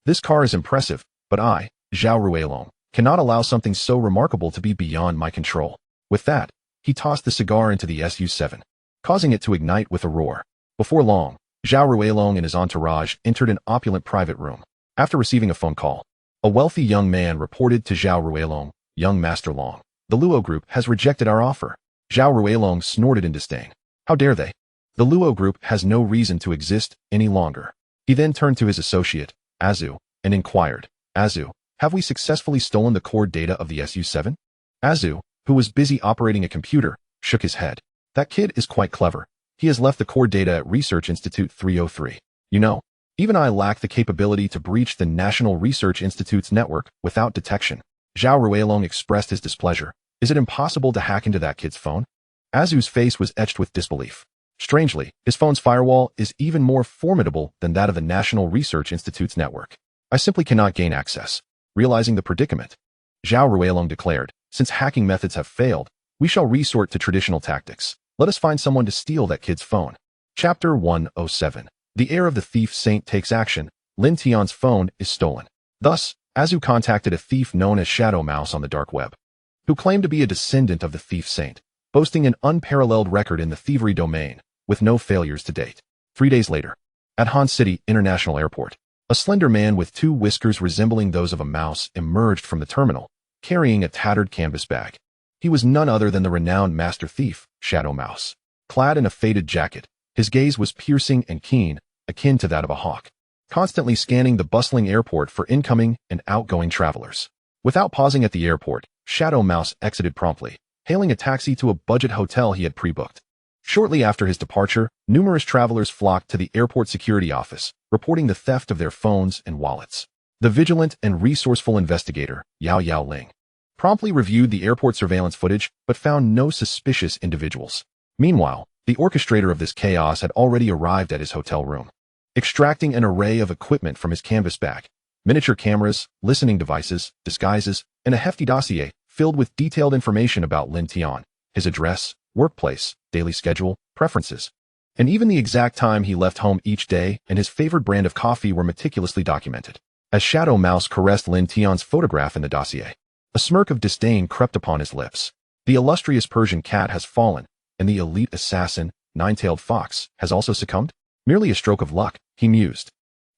This car is impressive, but I, Zhao Ruolong, cannot allow something so remarkable to be beyond my control. With that, he tossed the cigar into the SU-7, causing it to ignite with a roar. Before long, Zhao Ruolong and his entourage entered an opulent private room. After receiving a phone call, a wealthy young man reported to Zhao Ruolong, Young Master Long, the Luo Group has rejected our offer. Zhao Ruolong snorted in disdain. How dare they? The Luo Group has no reason to exist any longer. He then turned to his associate, Azu, and inquired, Azu, have we successfully stolen the core data of the SU-7? Azu, who was busy operating a computer, shook his head. That kid is quite clever. He has left the core data at Research Institute 303. You know, even I lack the capability to breach the National Research Institute's network without detection. Zhao Ruolong expressed his displeasure. Is it impossible to hack into that kid's phone? Azu's face was etched with disbelief. Strangely, his phone's firewall is even more formidable than that of the National Research Institute's network. I simply cannot gain access. Realizing the predicament, Zhao Ruolong declared, since hacking methods have failed, we shall resort to traditional tactics. Let us find someone to steal that kid's phone. Chapter 107. The heir of the thief saint takes action. Lin Tian's phone is stolen. Thus, Azu contacted a thief known as Shadow Mouse on the dark web, who claimed to be a descendant of the thief saint, boasting an unparalleled record in the thievery domain, with no failures to date. 3 days later, at Han City International Airport, a slender man with 2 whiskers resembling those of a mouse emerged from the terminal, carrying a tattered canvas bag. He was none other than the renowned master thief, Shadow Mouse. Clad in a faded jacket, his gaze was piercing and keen, akin to that of a hawk, constantly scanning the bustling airport for incoming and outgoing travelers. Without pausing at the airport, Shadow Mouse exited promptly, hailing a taxi to a budget hotel he had pre-booked. Shortly after his departure, numerous travelers flocked to the airport security office, reporting the theft of their phones and wallets. The vigilant and resourceful investigator, Yao Ling, promptly reviewed the airport surveillance footage but found no suspicious individuals. Meanwhile, the orchestrator of this chaos had already arrived at his hotel room, extracting an array of equipment from his canvas bag: miniature cameras, listening devices, disguises, and a hefty dossier filled with detailed information about Lin Tian, his address, workplace, daily schedule, preferences, and even the exact time he left home each day and his favorite brand of coffee were meticulously documented. As Shadow Mouse caressed Lin Tian's photograph in the dossier, a smirk of disdain crept upon his lips. The illustrious Persian cat has fallen, and the elite assassin, Nine-Tailed Fox, has also succumbed? Merely a stroke of luck, he mused.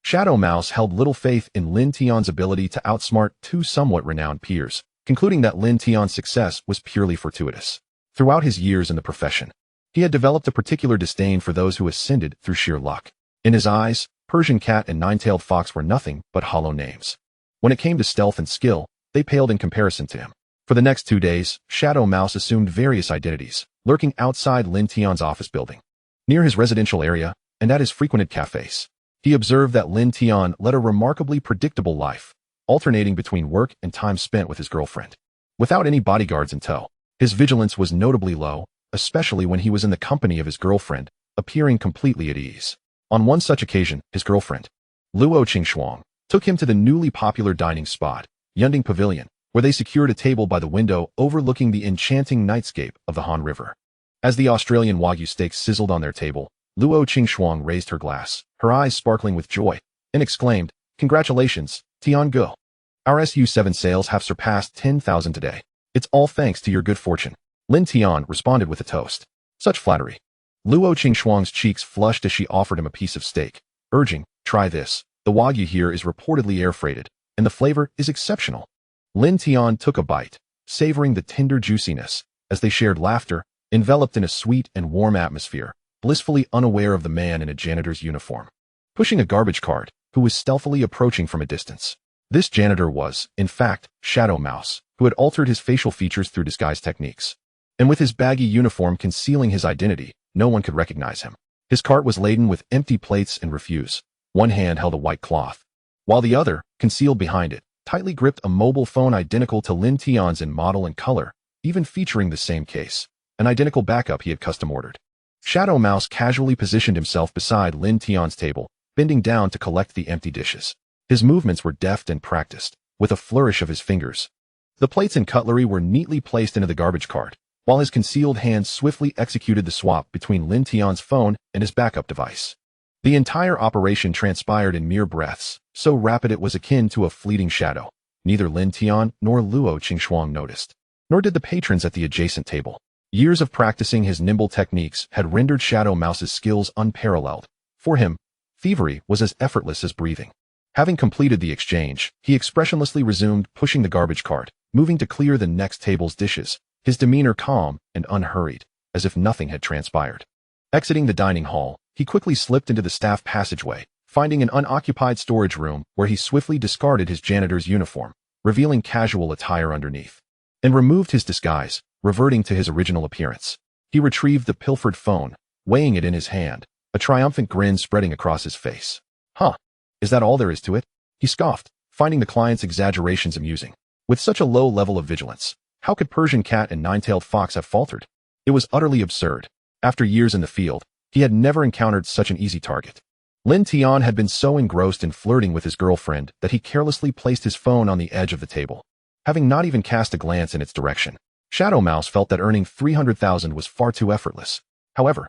Shadow Mouse held little faith in Lin Tian's ability to outsmart two somewhat renowned peers, concluding that Lin Tian's success was purely fortuitous. Throughout his years in the profession, he had developed a particular disdain for those who ascended through sheer luck. In his eyes, Persian Cat and Nine-Tailed Fox were nothing but hollow names. When it came to stealth and skill, they paled in comparison to him. For the next 2 days, Shadow Mouse assumed various identities, lurking outside Lin Tian's office building, near his residential area, and at his frequented cafes. He observed that Lin Tian led a remarkably predictable life, alternating between work and time spent with his girlfriend. Without any bodyguards in tow, his vigilance was notably low, especially when he was in the company of his girlfriend, appearing completely at ease. On one such occasion, his girlfriend, Luo Qingxuang, took him to the newly popular dining spot, Yunding Pavilion, where they secured a table by the window overlooking the enchanting nightscape of the Han River. As the Australian Wagyu steaks sizzled on their table, Luo Qingxuang raised her glass, her eyes sparkling with joy, and exclaimed, "Congratulations, Tian Ge. Our SU-7 sales have surpassed 10,000 today. It's all thanks to your good fortune." Lin Tian responded with a toast. Such flattery. Luo Qingxuang's cheeks flushed as she offered him a piece of steak, urging, "Try this. The Wagyu here is reportedly air-freighted, and the flavor is exceptional." Lin Tian took a bite, savoring the tender juiciness, as they shared laughter, enveloped in a sweet and warm atmosphere, blissfully unaware of the man in a janitor's uniform, pushing a garbage cart, who was stealthily approaching from a distance. This janitor was, in fact, Shadow Mouse, who had altered his facial features through disguise techniques. And with his baggy uniform concealing his identity, no one could recognize him. His cart was laden with empty plates and refuse. One hand held a white cloth, while the other, concealed behind it, tightly gripped a mobile phone identical to Lin Tian's in model and color, even featuring the same case, an identical backup he had custom ordered. Shadow Mouse casually positioned himself beside Lin Tian's table, bending down to collect the empty dishes. His movements were deft and practiced, with a flourish of his fingers. The plates and cutlery were neatly placed into the garbage cart, while his concealed hand swiftly executed the swap between Lin Tian's phone and his backup device. The entire operation transpired in mere breaths, so rapid it was akin to a fleeting shadow. Neither Lin Tian nor Luo Qingxuang noticed, nor did the patrons at the adjacent table. Years of practicing his nimble techniques had rendered Shadow Mouse's skills unparalleled. For him, thievery was as effortless as breathing. Having completed the exchange, he expressionlessly resumed pushing the garbage cart, moving to clear the next table's dishes, his demeanor calm and unhurried, as if nothing had transpired. Exiting the dining hall, he quickly slipped into the staff passageway, finding an unoccupied storage room where he swiftly discarded his janitor's uniform, revealing casual attire underneath, and removed his disguise, reverting to his original appearance. He retrieved the pilfered phone, weighing it in his hand, a triumphant grin spreading across his face. "Huh, is that all there is to it?" he scoffed, finding the client's exaggerations amusing. With such a low level of vigilance, how could Persian Cat and Nine-Tailed Fox have faltered? It was utterly absurd. After years in the field, he had never encountered such an easy target. Lin Tian had been so engrossed in flirting with his girlfriend that he carelessly placed his phone on the edge of the table, having not even cast a glance in its direction. Shadow Mouse felt that earning 300,000 was far too effortless. However,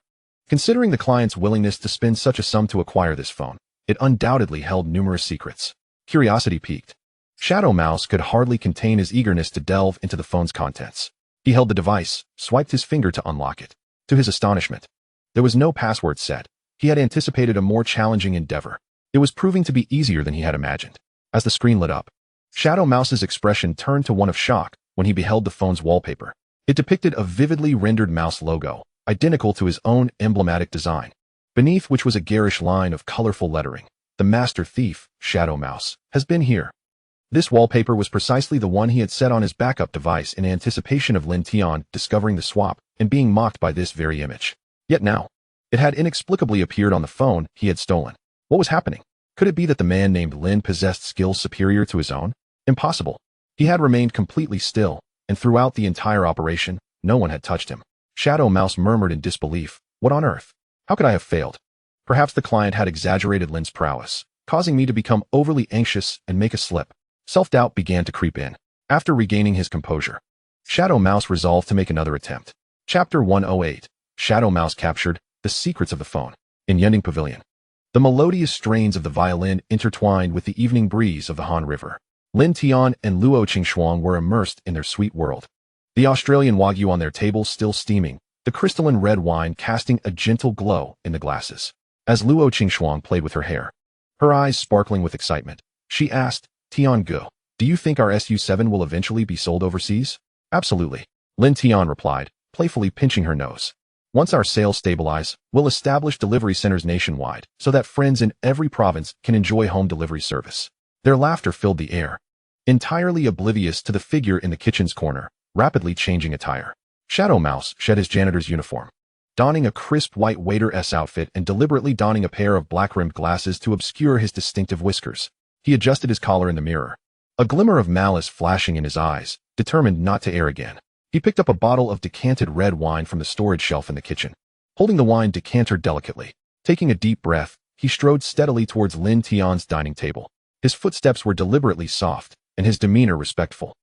considering the client's willingness to spend such a sum to acquire this phone, it undoubtedly held numerous secrets. Curiosity piqued. Shadow Mouse could hardly contain his eagerness to delve into the phone's contents. He held the device, swiped his finger to unlock it. To his astonishment, there was no password set. He had anticipated a more challenging endeavor. It was proving to be easier than he had imagined. As the screen lit up, Shadow Mouse's expression turned to one of shock when he beheld the phone's wallpaper. It depicted a vividly rendered mouse logo, identical to his own emblematic design, beneath which was a garish line of colorful lettering. "The master thief, Shadow Mouse, has been here." This wallpaper was precisely the one he had set on his backup device in anticipation of Lin Tian discovering the swap and being mocked by this very image. Yet now, it had inexplicably appeared on the phone he had stolen. What was happening? Could it be that the man named Lin possessed skills superior to his own? Impossible. He had remained completely still, and throughout the entire operation, no one had touched him. Shadow Mouse murmured in disbelief. What on earth? How could I have failed? Perhaps the client had exaggerated Lin's prowess, causing me to become overly anxious and make a slip. Self-doubt began to creep in. After regaining his composure, Shadow Mouse resolved to make another attempt. Chapter 108. Shadow Mouse captured the secrets of the phone. In Yending Pavilion, the melodious strains of the violin intertwined with the evening breeze of the Han River. Lin Tian and Luo Qingxuang were immersed in their sweet world. The Australian Wagyu on their table still steaming, the crystalline red wine casting a gentle glow in the glasses. As Luo Qingxuang played with her hair, her eyes sparkling with excitement, she asked, Tian Gu, do you think our SU-7 will eventually be sold overseas? Absolutely. Lin Tian replied, playfully pinching her nose. Once our sales stabilize, we'll establish delivery centers nationwide so that friends in every province can enjoy home delivery service. Their laughter filled the air, entirely oblivious to the figure in the kitchen's corner, rapidly changing attire. Shadow Mouse shed his janitor's uniform, donning a crisp white waiter-s outfit and deliberately donning a pair of black-rimmed glasses to obscure his distinctive whiskers. He adjusted his collar in the mirror, a glimmer of malice flashing in his eyes, determined not to err again. He picked up a bottle of decanted red wine from the storage shelf in the kitchen. Holding the wine decanter delicately, taking a deep breath, he strode steadily towards Lin Tian's dining table. His footsteps were deliberately soft, and his demeanor respectful,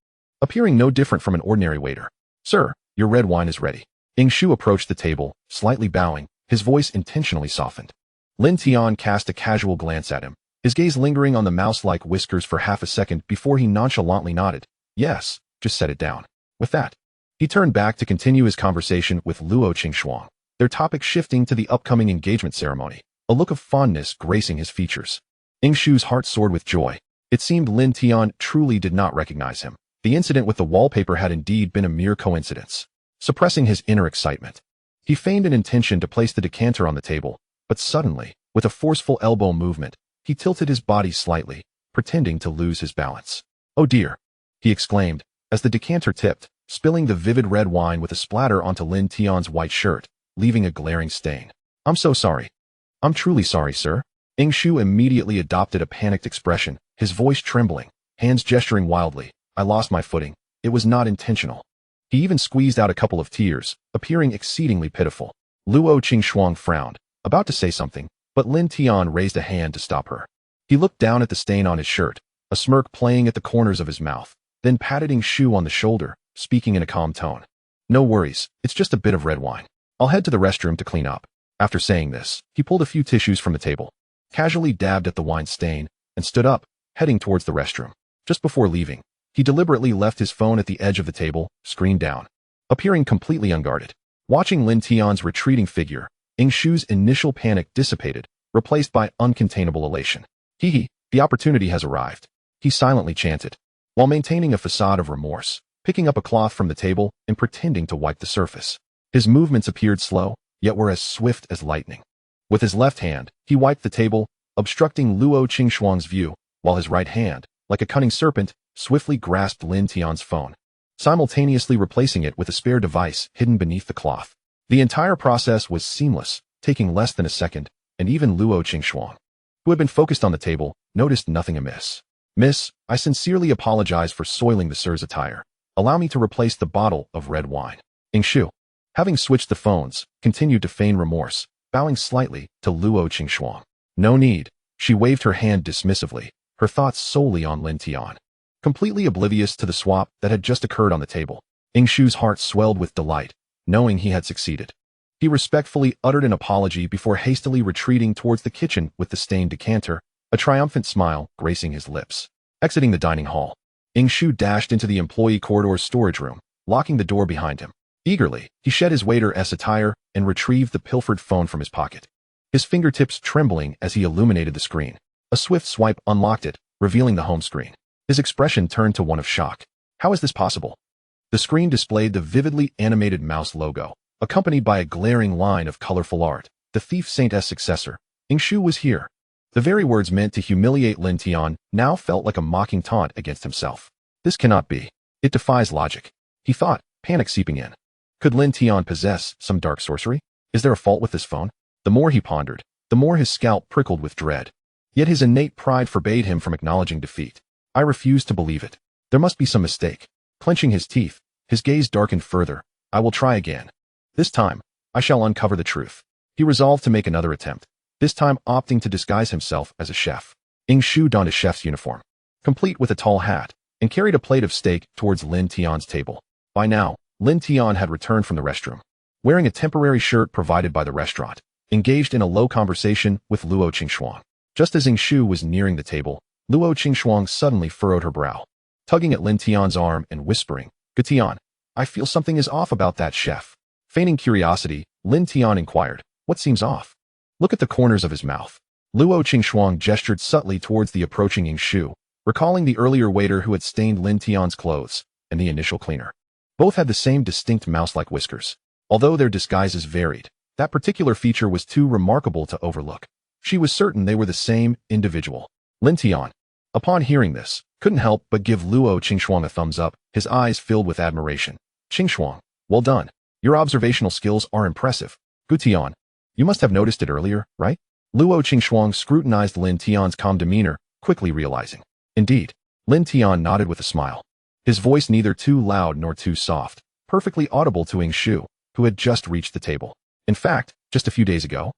appearing no different from an ordinary waiter. Sir, your red wine is ready. Ying Shu approached the table, slightly bowing, his voice intentionally softened. Lin Tian cast a casual glance at him, his gaze lingering on the mouse-like whiskers for half a second before he nonchalantly nodded. Yes, just set it down. With that, he turned back to continue his conversation with Luo Qingxuang, their topic shifting to the upcoming engagement ceremony, a look of fondness gracing his features. Ying Shu's heart soared with joy. It seemed Lin Tian truly did not recognize him. The incident with the wallpaper had indeed been a mere coincidence. Suppressing his inner excitement, he feigned an intention to place the decanter on the table, but suddenly, with a forceful elbow movement, he tilted his body slightly, pretending to lose his balance. Oh dear, he exclaimed, as the decanter tipped, spilling the vivid red wine with a splatter onto Lin Tian's white shirt, leaving a glaring stain. I'm so sorry. I'm truly sorry, sir. Ying Shu immediately adopted a panicked expression, his voice trembling, hands gesturing wildly. I lost my footing. It was not intentional. He even squeezed out a couple of tears, appearing exceedingly pitiful. Luo Qingxuang frowned, about to say something, but Lin Tian raised a hand to stop her. He looked down at the stain on his shirt, a smirk playing at the corners of his mouth, then patted Ying Shu on the shoulder, speaking in a calm tone. No worries, it's just a bit of red wine. I'll head to the restroom to clean up. After saying this, he pulled a few tissues from the table, casually dabbed at the wine stain, and stood up, heading towards the restroom. Just before leaving, he deliberately left his phone at the edge of the table, screen down, appearing completely unguarded. Watching Lin Tian's retreating figure, Ying Shu's initial panic dissipated, replaced by uncontainable elation. Hee, the opportunity has arrived, he silently chanted, while maintaining a facade of remorse, picking up a cloth from the table and pretending to wipe the surface. His movements appeared slow, yet were as swift as lightning. With his left hand, he wiped the table, obstructing Luo Qingxuang's view, while his right hand, like a cunning serpent, swiftly grasped Lin Tian's phone, simultaneously replacing it with a spare device hidden beneath the cloth. The entire process was seamless, taking less than a second, and even Luo Qingxuang, who had been focused on the table, noticed nothing amiss. Miss, I sincerely apologize for soiling the sir's attire. Allow me to replace the bottle of red wine. Ying Shu, having switched the phones, continued to feign remorse, bowing slightly to Luo Qingxuang. No need. She waved her hand dismissively, her thoughts solely on Lin Tian. Completely oblivious to the swap that had just occurred on the table, Ying Shu's heart swelled with delight, knowing he had succeeded. He respectfully uttered an apology before hastily retreating towards the kitchen with the stained decanter, a triumphant smile gracing his lips. Exiting the dining hall, Ying Shu dashed into the employee corridor's storage room, locking the door behind him. Eagerly, he shed his waiter-s attire and retrieved the pilfered phone from his pocket, his fingertips trembling as he illuminated the screen. A swift swipe unlocked it, revealing the home screen. His expression turned to one of shock. How is this possible? The screen displayed the vividly animated mouse logo, accompanied by a glaring line of colorful art. The thief saint's successor, Ying Shu, was here. The very words meant to humiliate Lin Tian now felt like a mocking taunt against himself. This cannot be. It defies logic, he thought, panic seeping in. Could Lin Tian possess some dark sorcery? Is there a fault with this phone? The more he pondered, the more his scalp prickled with dread. Yet his innate pride forbade him from acknowledging defeat. I refused to believe it. There must be some mistake. Clenching his teeth, his gaze darkened further. I will try again. This time, I shall uncover the truth. He resolved to make another attempt, this time opting to disguise himself as a chef. Ing Shu donned a chef's uniform, complete with a tall hat, and carried a plate of steak towards Lin Tian's table. By now, Lin Tian had returned from the restroom, wearing a temporary shirt provided by the restaurant, engaged in a low conversation with Luo Qingshuang. Just as Ing Shu was nearing the table, Luo Qingshuang suddenly furrowed her brow, tugging at Lin Tian's arm and whispering, "Tian, I feel something is off about that chef." Feigning curiosity, Lin Tian inquired, "What seems off?" "Look at the corners of his mouth." Luo Qingshuang gestured subtly towards the approaching Ing Shu, recalling the earlier waiter who had stained Lin Tian's clothes, and the initial cleaner. Both had the same distinct mouse-like whiskers. Although their disguises varied, that particular feature was too remarkable to overlook. She was certain they were the same individual. Lin Tian, upon hearing this, couldn't help but give Luo Qingshuang a thumbs up, his eyes filled with admiration. "Qingshuang, well done. Your observational skills are impressive." "Tian, you must have noticed it earlier, right?" Luo Qingshuang scrutinized Lin Tian's calm demeanor, quickly realizing. "Indeed." Lin Tian nodded with a smile, his voice neither too loud nor too soft, perfectly audible to Ing Shu, who had just reached the table. In fact, just a few days ago,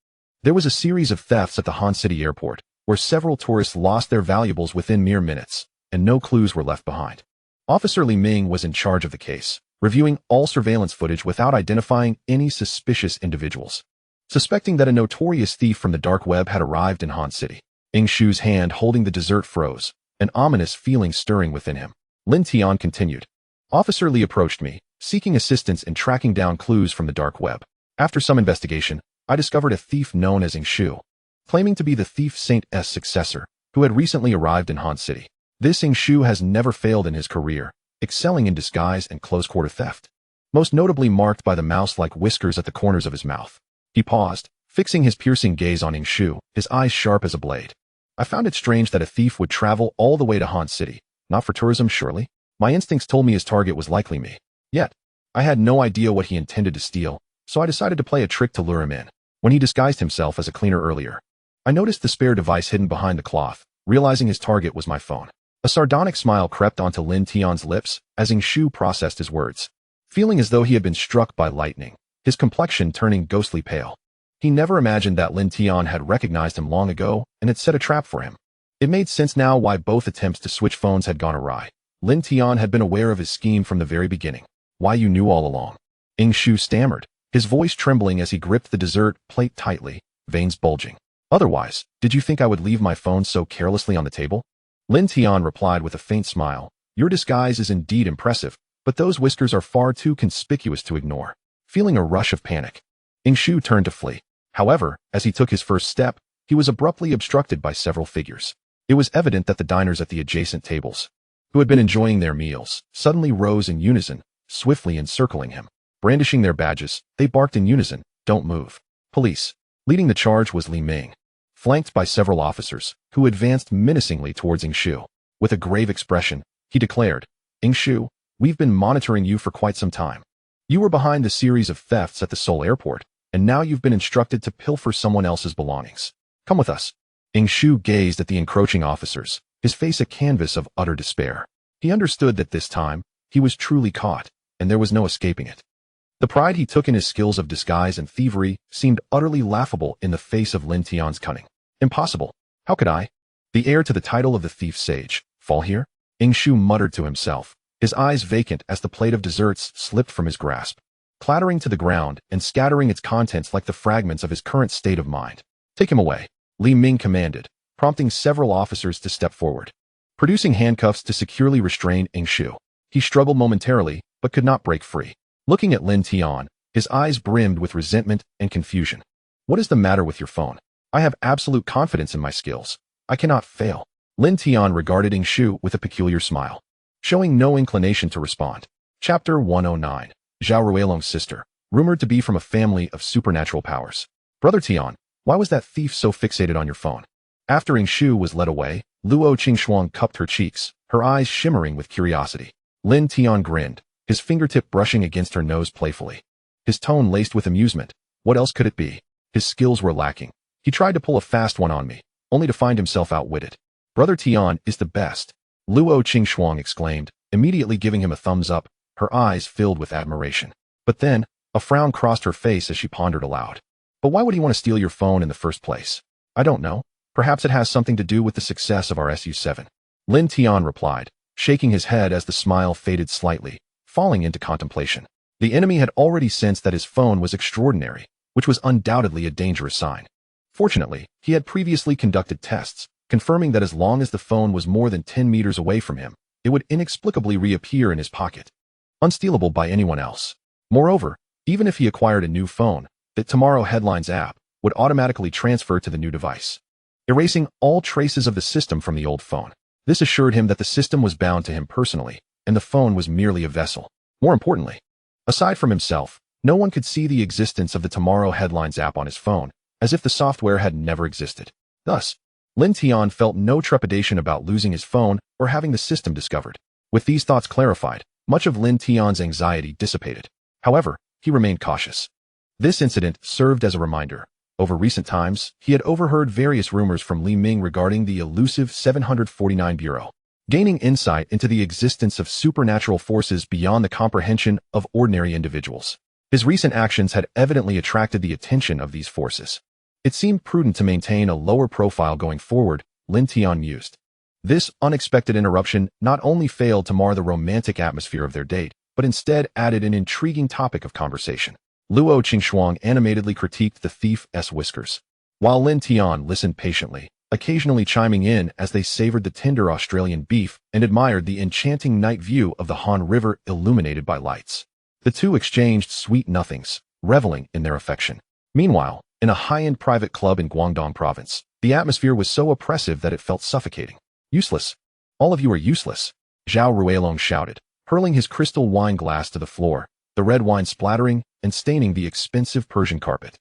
there was a series of thefts at the Han City airport, where several tourists lost their valuables within mere minutes, and no clues were left behind. Officer Li Ming was in charge of the case, reviewing all surveillance footage without identifying any suspicious individuals. Suspecting that a notorious thief from the dark web had arrived in Han City, Ing Shu's hand holding the dessert froze, an ominous feeling stirring within him. Lin Tian continued. "Officer Li approached me, seeking assistance in tracking down clues from the dark web. After some investigation, I discovered a thief known as Ing Shu, claiming to be the thief Saint's successor, who had recently arrived in Han City. This Ing Shu has never failed in his career, excelling in disguise and close-quarter theft, most notably marked by the mouse-like whiskers at the corners of his mouth." He paused, fixing his piercing gaze on Ing Shu, his eyes sharp as a blade. "I found it strange that a thief would travel all the way to Han City, not for tourism surely. My instincts told me his target was likely me. Yet, I had no idea what he intended to steal, so I decided to play a trick to lure him in. When he disguised himself as a cleaner earlier, I noticed the spare device hidden behind the cloth, realizing his target was my phone." A sardonic smile crept onto Lin Tian's lips as Ing Shu processed his words, feeling as though he had been struck by lightning, his complexion turning ghostly pale. He never imagined that Lin Tian had recognized him long ago and had set a trap for him. It made sense now why both attempts to switch phones had gone awry. Lin Tian had been aware of his scheme from the very beginning. "Why, you knew all along." Ing Shu stammered, his voice trembling as he gripped the dessert plate tightly, veins bulging. "Otherwise, did you think I would leave my phone so carelessly on the table?" Lin Tian replied with a faint smile. "Your disguise is indeed impressive, but those whiskers are far too conspicuous to ignore." Feeling a rush of panic, Ing Shu turned to flee. However, as he took his first step, he was abruptly obstructed by several figures. It was evident that the diners at the adjacent tables, who had been enjoying their meals, suddenly rose in unison, swiftly encircling him. Brandishing their badges, they barked in unison, "Don't move." Police. Leading the charge was Li Ming, flanked by several officers, who advanced menacingly towards Ing Shu. With a grave expression, he declared, "Ing Shu, we've been monitoring you for quite some time. You were behind the series of thefts at the Seoul airport, and now you've been instructed to pilfer someone else's belongings. Come with us." Ing Shu gazed at the encroaching officers, his face a canvas of utter despair. He understood that this time, he was truly caught, and there was no escaping it. The pride he took in his skills of disguise and thievery seemed utterly laughable in the face of Lin Tian's cunning. "Impossible. How could I, the heir to the title of the thief sage, fall here?" Ing Shu muttered to himself, his eyes vacant as the plate of desserts slipped from his grasp, clattering to the ground and scattering its contents like the fragments of his current state of mind. "Take him away," Li Ming commanded, prompting several officers to step forward. Producing handcuffs to securely restrain Ing Shu, he struggled momentarily, but could not break free. Looking at Lin Tian, his eyes brimmed with resentment and confusion. "What is the matter with your phone? I have absolute confidence in my skills. I cannot fail." Lin Tian regarded Ing Shu with a peculiar smile, showing no inclination to respond. Chapter 109. Zhao Ruilong's sister, rumored to be from a family of supernatural powers. "Brother Tian, why was that thief so fixated on your phone?" After Ing Shu was led away, Luo Qingshuang cupped her cheeks, her eyes shimmering with curiosity. Lin Tian grinned, his fingertip brushing against her nose playfully. His tone laced with amusement. What else could it be? His skills were lacking. He tried to pull a fast one on me, only to find himself outwitted. Brother Tian is the best, Luo Qingxuang exclaimed, immediately giving him a thumbs up, her eyes filled with admiration. But then, a frown crossed her face as she pondered aloud. But why would he want to steal your phone in the first place? I don't know. Perhaps it has something to do with the success of our SU-7. Lin Tian replied, shaking his head as the smile faded slightly, falling into contemplation. The enemy had already sensed that his phone was extraordinary, which was undoubtedly a dangerous sign. Fortunately, he had previously conducted tests, confirming that as long as the phone was more than 10 meters away from him, it would inexplicably reappear in his pocket, unstealable by anyone else. Moreover, even if he acquired a new phone, the Tomorrow Headlines app would automatically transfer to the new device, erasing all traces of the system from the old phone. This assured him that the system was bound to him personally, and the phone was merely a vessel. More importantly, aside from himself, no one could see the existence of the Tomorrow Headlines app on his phone, as if the software had never existed. Thus, Lin Tian felt no trepidation about losing his phone or having the system discovered. With these thoughts clarified, much of Lin Tian's anxiety dissipated. However, he remained cautious. This incident served as a reminder. Over recent times, he had overheard various rumors from Li Ming regarding the elusive 749 Bureau, gaining insight into the existence of supernatural forces beyond the comprehension of ordinary individuals. His recent actions had evidently attracted the attention of these forces. It seemed prudent to maintain a lower profile going forward, Lin Tian mused. This unexpected interruption not only failed to mar the romantic atmosphere of their date, but instead added an intriguing topic of conversation. Luo Qingxuang animatedly critiqued the thief's whiskers, while Lin Tian listened patiently, occasionally chiming in as they savored the tender Australian beef and admired the enchanting night view of the Han River illuminated by lights. The two exchanged sweet nothings, reveling in their affection. Meanwhile, in a high-end private club in Guangdong province, the atmosphere was so oppressive that it felt suffocating. Useless. All of you are useless, Zhao Ruilong shouted, hurling his crystal wine glass to the floor, the red wine splattering and staining the expensive Persian carpet.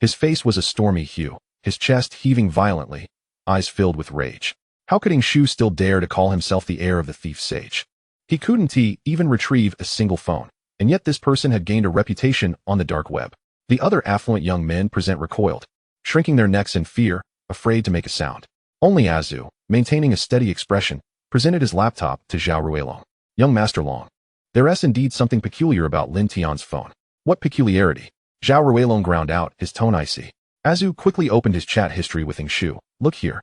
His face was a stormy hue, his chest heaving violently, eyes filled with rage. How could Shu still dare to call himself the heir of the thief sage? He couldn't even retrieve a single phone, and yet this person had gained a reputation on the dark web. The other affluent young men present recoiled, shrinking their necks in fear, afraid to make a sound. Only Azu, maintaining a steady expression, presented his laptop to Zhao Ruilong. Young Master Long. There is indeed something peculiar about Lin Tian's phone. What peculiarity? Zhao Ruilong ground out, his tone icy. Azu quickly opened his chat history with Shu. Look here.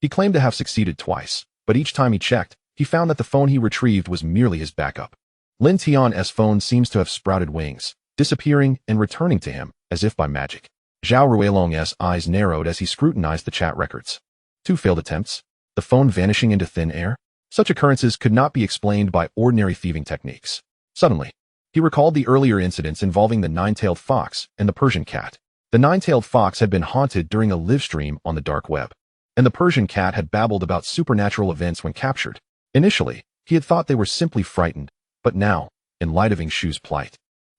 He claimed to have succeeded twice, but each time he checked, he found that the phone he retrieved was merely his backup. Lin Tian's phone seems to have sprouted wings, disappearing and returning to him, as if by magic. Zhao Ruilong's eyes narrowed as he scrutinized the chat records. 2 failed attempts. The phone vanishing into thin air? Such occurrences could not be explained by ordinary thieving techniques. Suddenly, he recalled the earlier incidents involving the nine-tailed fox and the Persian cat. The nine-tailed fox had been haunted during a live stream on the dark web, and the Persian cat had babbled about supernatural events when captured. Initially, he had thought they were simply frightened, but now, in light of Shu's plight,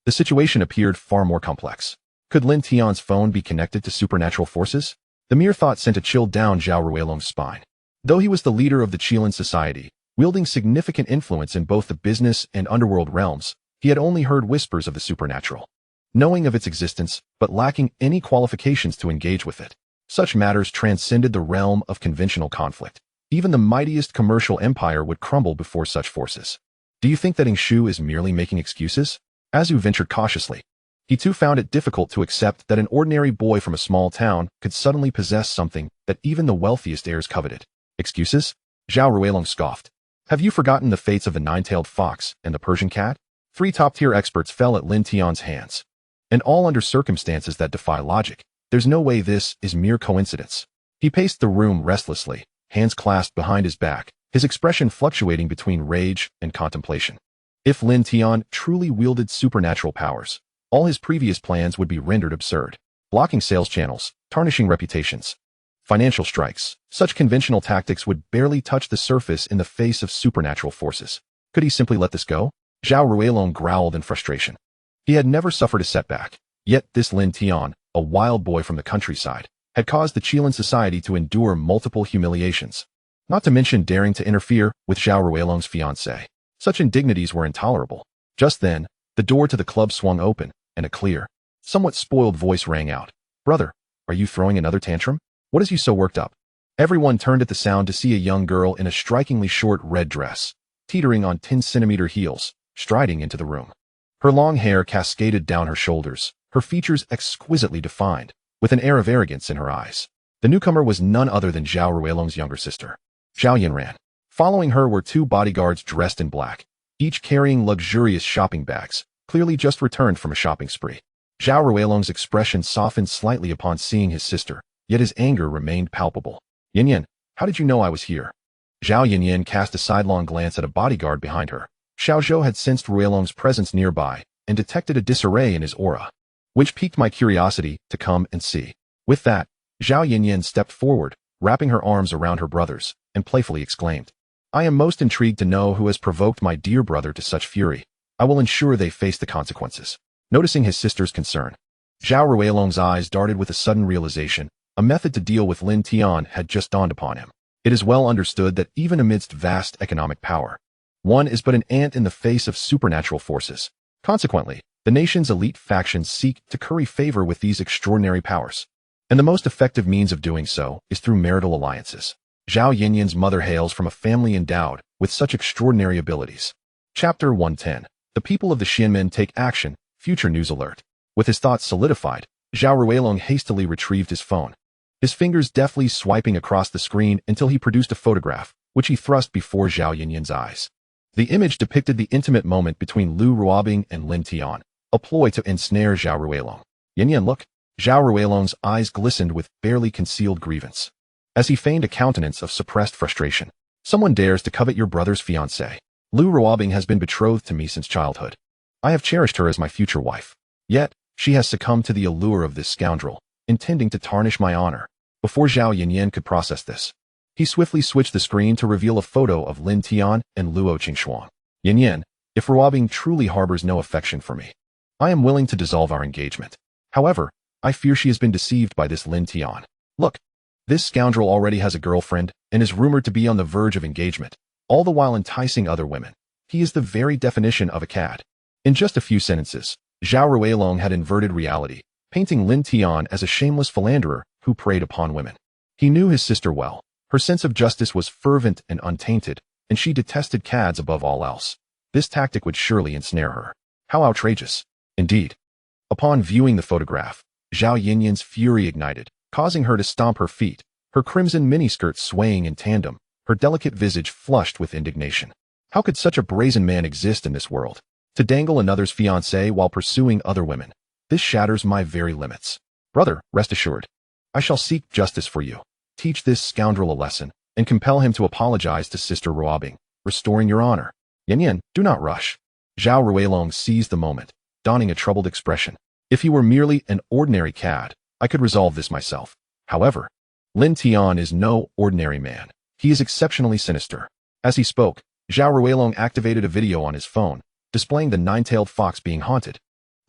the situation appeared far more complex. Could Lin Tian's phone be connected to supernatural forces? The mere thought sent a chill down Zhao Ruilong's spine. Though he was the leader of the Qilin society, wielding significant influence in both the business and underworld realms, he had only heard whispers of the supernatural, knowing of its existence, but lacking any qualifications to engage with it. Such matters transcended the realm of conventional conflict. Even the mightiest commercial empire would crumble before such forces. Do you think that Shu is merely making excuses? Azu ventured cautiously. He too found it difficult to accept that an ordinary boy from a small town could suddenly possess something that even the wealthiest heirs coveted. Excuses? Zhao Ruilong scoffed. Have you forgotten the fates of the nine-tailed fox and the Persian cat? 3 top-tier experts fell at Lin Tian's hands. And all under circumstances that defy logic. There's no way this is mere coincidence. He paced the room restlessly, hands clasped behind his back, his expression fluctuating between rage and contemplation. If Lin Tian truly wielded supernatural powers, all his previous plans would be rendered absurd. Blocking sales channels, tarnishing reputations, financial strikes. Such conventional tactics would barely touch the surface in the face of supernatural forces. Could he simply let this go? Zhao Ruilong growled in frustration. He had never suffered a setback, yet this Lin Tian, a wild boy from the countryside, had caused the Qilin society to endure multiple humiliations, not to mention daring to interfere with Zhao Ruilong's fiancée. Such indignities were intolerable. Just then, the door to the club swung open, and a clear, somewhat spoiled voice rang out. Brother, are you throwing another tantrum? What has you so worked up? Everyone turned at the sound to see a young girl in a strikingly short red dress, teetering on 10-centimeter heels, striding into the room. Her long hair cascaded down her shoulders, her features exquisitely defined, with an air of arrogance in her eyes. The newcomer was none other than Zhao Ruilong's younger sister, Zhao Yanran. Following her were two bodyguards dressed in black, each carrying luxurious shopping bags, clearly just returned from a shopping spree. Zhao Ruilong's expression softened slightly upon seeing his sister, yet his anger remained palpable. Yanyan, how did you know I was here? Zhao Yanyan cast a sidelong glance at a bodyguard behind her. Xiao Zhou had sensed Ruilong's presence nearby and detected a disarray in his aura, which piqued my curiosity to come and see. With that, Zhao Yanyan stepped forward, wrapping her arms around her brothers, and playfully exclaimed, I am most intrigued to know who has provoked my dear brother to such fury. I will ensure they face the consequences. Noticing his sister's concern, Zhao Ruilong's eyes darted with a sudden realization. A method to deal with Lin Tian had just dawned upon him. It is well understood that even amidst vast economic power, one is but an ant in the face of supernatural forces. Consequently, the nation's elite factions seek to curry favor with these extraordinary powers. And the most effective means of doing so is through marital alliances. Zhao Yanyan's mother hails from a family endowed with such extraordinary abilities. Chapter 110. The people of the Xianmen take action. Future news alert. With his thoughts solidified, Zhao Ruilong hastily retrieved his phone, his fingers deftly swiping across the screen until he produced a photograph, which he thrust before Zhao Yanyan's eyes. The image depicted the intimate moment between Lu Ruobing and Lin Tian, a ploy to ensnare Zhao Ruilong. Yanyan, look. Zhao Ruilong's eyes glistened with barely concealed grievance, as he feigned a countenance of suppressed frustration. Someone dares to covet your brother's fiancée. Lu Ruobing has been betrothed to me since childhood. I have cherished her as my future wife. Yet, she has succumbed to the allure of this scoundrel, intending to tarnish my honor. Before Zhao Yanyan could process this, he swiftly switched the screen to reveal a photo of Lin Tian and Luo Qingxuan. Yanyan, if Ruobing truly harbors no affection for me, I am willing to dissolve our engagement. However, I fear she has been deceived by this Lin Tian. Look, this scoundrel already has a girlfriend and is rumored to be on the verge of engagement, all the while enticing other women. He is the very definition of a cad. In just a few sentences, Zhao Ruilong had inverted reality, painting Lin Tian as a shameless philanderer who preyed upon women. He knew his sister well. Her sense of justice was fervent and untainted, and she detested cads above all else. This tactic would surely ensnare her. How outrageous. Indeed. Upon viewing the photograph, Zhao Yanyan's fury ignited, causing her to stomp her feet, her crimson miniskirt swaying in tandem, her delicate visage flushed with indignation. How could such a brazen man exist in this world? To dangle another's fiancée while pursuing other women. This shatters my very limits. Brother, rest assured. I shall seek justice for you. Teach this scoundrel a lesson, and compel him to apologize to Sister Ruobing, restoring your honor. Yanyan, do not rush. Zhao Ruilong seized the moment, donning a troubled expression. If he were merely an ordinary cad, I could resolve this myself. However, Lin Tian is no ordinary man. He is exceptionally sinister. As he spoke, Zhao Ruilong activated a video on his phone, displaying the nine-tailed fox being haunted,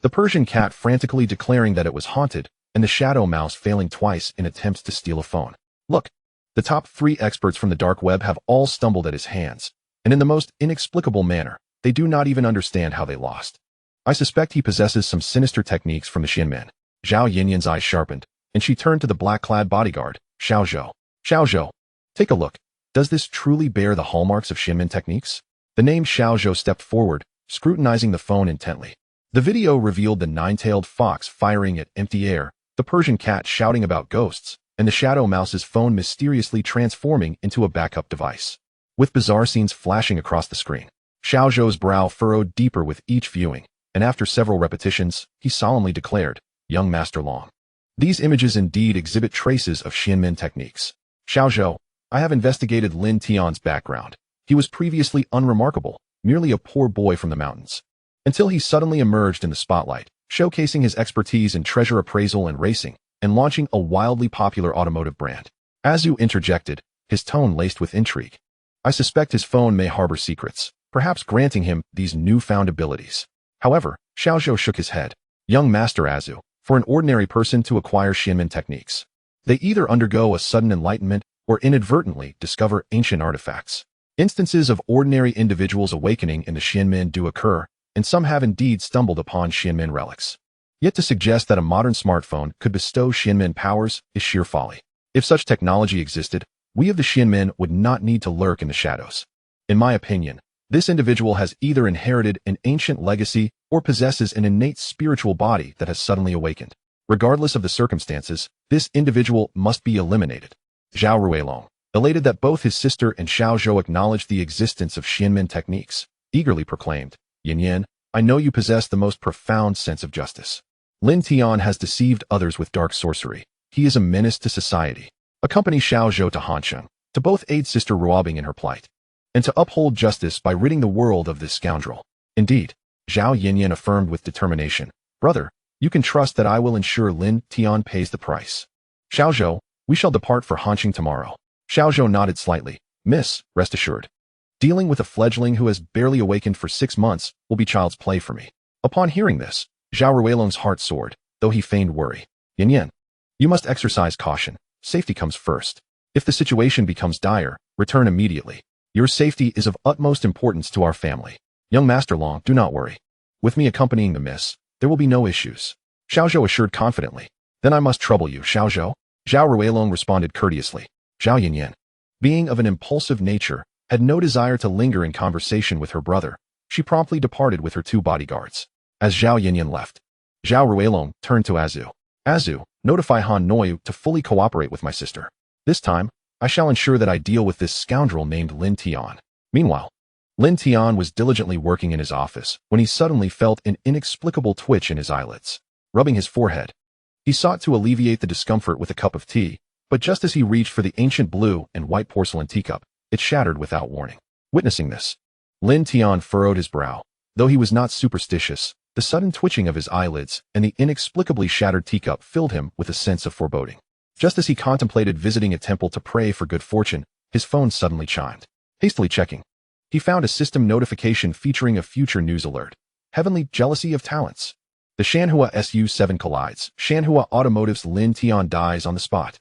the Persian cat frantically declaring that it was haunted, and the shadow mouse failing twice in attempts to steal a phone. Look, the top 3 experts from the dark web have all stumbled at his hands, and in the most inexplicable manner, they do not even understand how they lost. I suspect he possesses some sinister techniques from the Xianmen. Zhao Yanyan's eyes sharpened, and she turned to the black-clad bodyguard, Xiao Zhou. Xiao Zhou, take a look. Does this truly bear the hallmarks of Xianmen techniques? The named Xiao Zhou stepped forward, scrutinizing the phone intently. The video revealed the nine-tailed fox firing at empty air, the Persian cat shouting about ghosts, and the shadow mouse's phone mysteriously transforming into a backup device. With bizarre scenes flashing across the screen, Xiao Zhou's brow furrowed deeper with each viewing, and after several repetitions, he solemnly declared, Young Master Long. These images indeed exhibit traces of Xianmen techniques. Xiao Zhou, I have investigated Lin Tian's background. He was previously unremarkable, merely a poor boy from the mountains, until he suddenly emerged in the spotlight, showcasing his expertise in treasure appraisal and racing, and launching a wildly popular automotive brand. Azu interjected, his tone laced with intrigue. I suspect his phone may harbor secrets, perhaps granting him these newfound abilities. However, Xiao Zhou shook his head. Young Master Azu, for an ordinary person to acquire Xianmen techniques, they either undergo a sudden enlightenment or inadvertently discover ancient artifacts. Instances of ordinary individuals awakening in the Xianmen do occur, and some have indeed stumbled upon Xianmen relics. Yet to suggest that a modern smartphone could bestow Xianmen powers is sheer folly. If such technology existed, We of the Xianmen would not need to lurk in the shadows. In my opinion, this individual has either inherited an ancient legacy or possesses an innate spiritual body that has suddenly awakened. Regardless of the circumstances, this individual must be eliminated. Zhao Ruilong, elated that both his sister and Xiao Zhou acknowledged the existence of Xianmen techniques, eagerly proclaimed, Yin Yin, I know you possess the most profound sense of justice. Lin Tian has deceived others with dark sorcery. He is a menace to society. Accompany Xiao Zhou to Hansheng, to both aid Sister Ruobing in her plight, and to uphold justice by ridding the world of this scoundrel. Indeed, Zhao Yinyan affirmed with determination, Brother, you can trust that I will ensure Lin Tian pays the price. Xiao Zhou, we shall depart for Hansheng tomorrow. Xiao Zhou nodded slightly. Miss, rest assured. Dealing with a fledgling who has barely awakened for 6 months will be child's play for me. Upon hearing this, Zhao Ruilong's heart soared, though he feigned worry. Yin Yin, you must exercise caution. Safety comes first. If the situation becomes dire, return immediately. Your safety is of utmost importance to our family. Young Master Long, do not worry. With me accompanying the miss, there will be no issues. Xiao Zhou assured confidently. Then I must trouble you, Xiao Zhou. Zhao Ruilong responded courteously. Zhao Yinyan, being of an impulsive nature, had no desire to linger in conversation with her brother. She promptly departed with her 2 bodyguards. As Zhao Yinyan left, Zhao Ruilong turned to Azu. Azu, notify Han Noyu to fully cooperate with my sister. This time, I shall ensure that I deal with this scoundrel named Lin Tian. Meanwhile, Lin Tian was diligently working in his office when he suddenly felt an inexplicable twitch in his eyelids. Rubbing his forehead, he sought to alleviate the discomfort with a cup of tea, but just as he reached for the ancient blue and white porcelain teacup, it shattered without warning. Witnessing this, Lin Tian furrowed his brow. Though he was not superstitious, the sudden twitching of his eyelids and the inexplicably shattered teacup filled him with a sense of foreboding. Just as he contemplated visiting a temple to pray for good fortune, his phone suddenly chimed. Hastily checking, he found a system notification featuring a future news alert. Heavenly jealousy of talents. The Shanhua Su-7 collides. Shanhua Automotive's Lin Tian dies on the spot.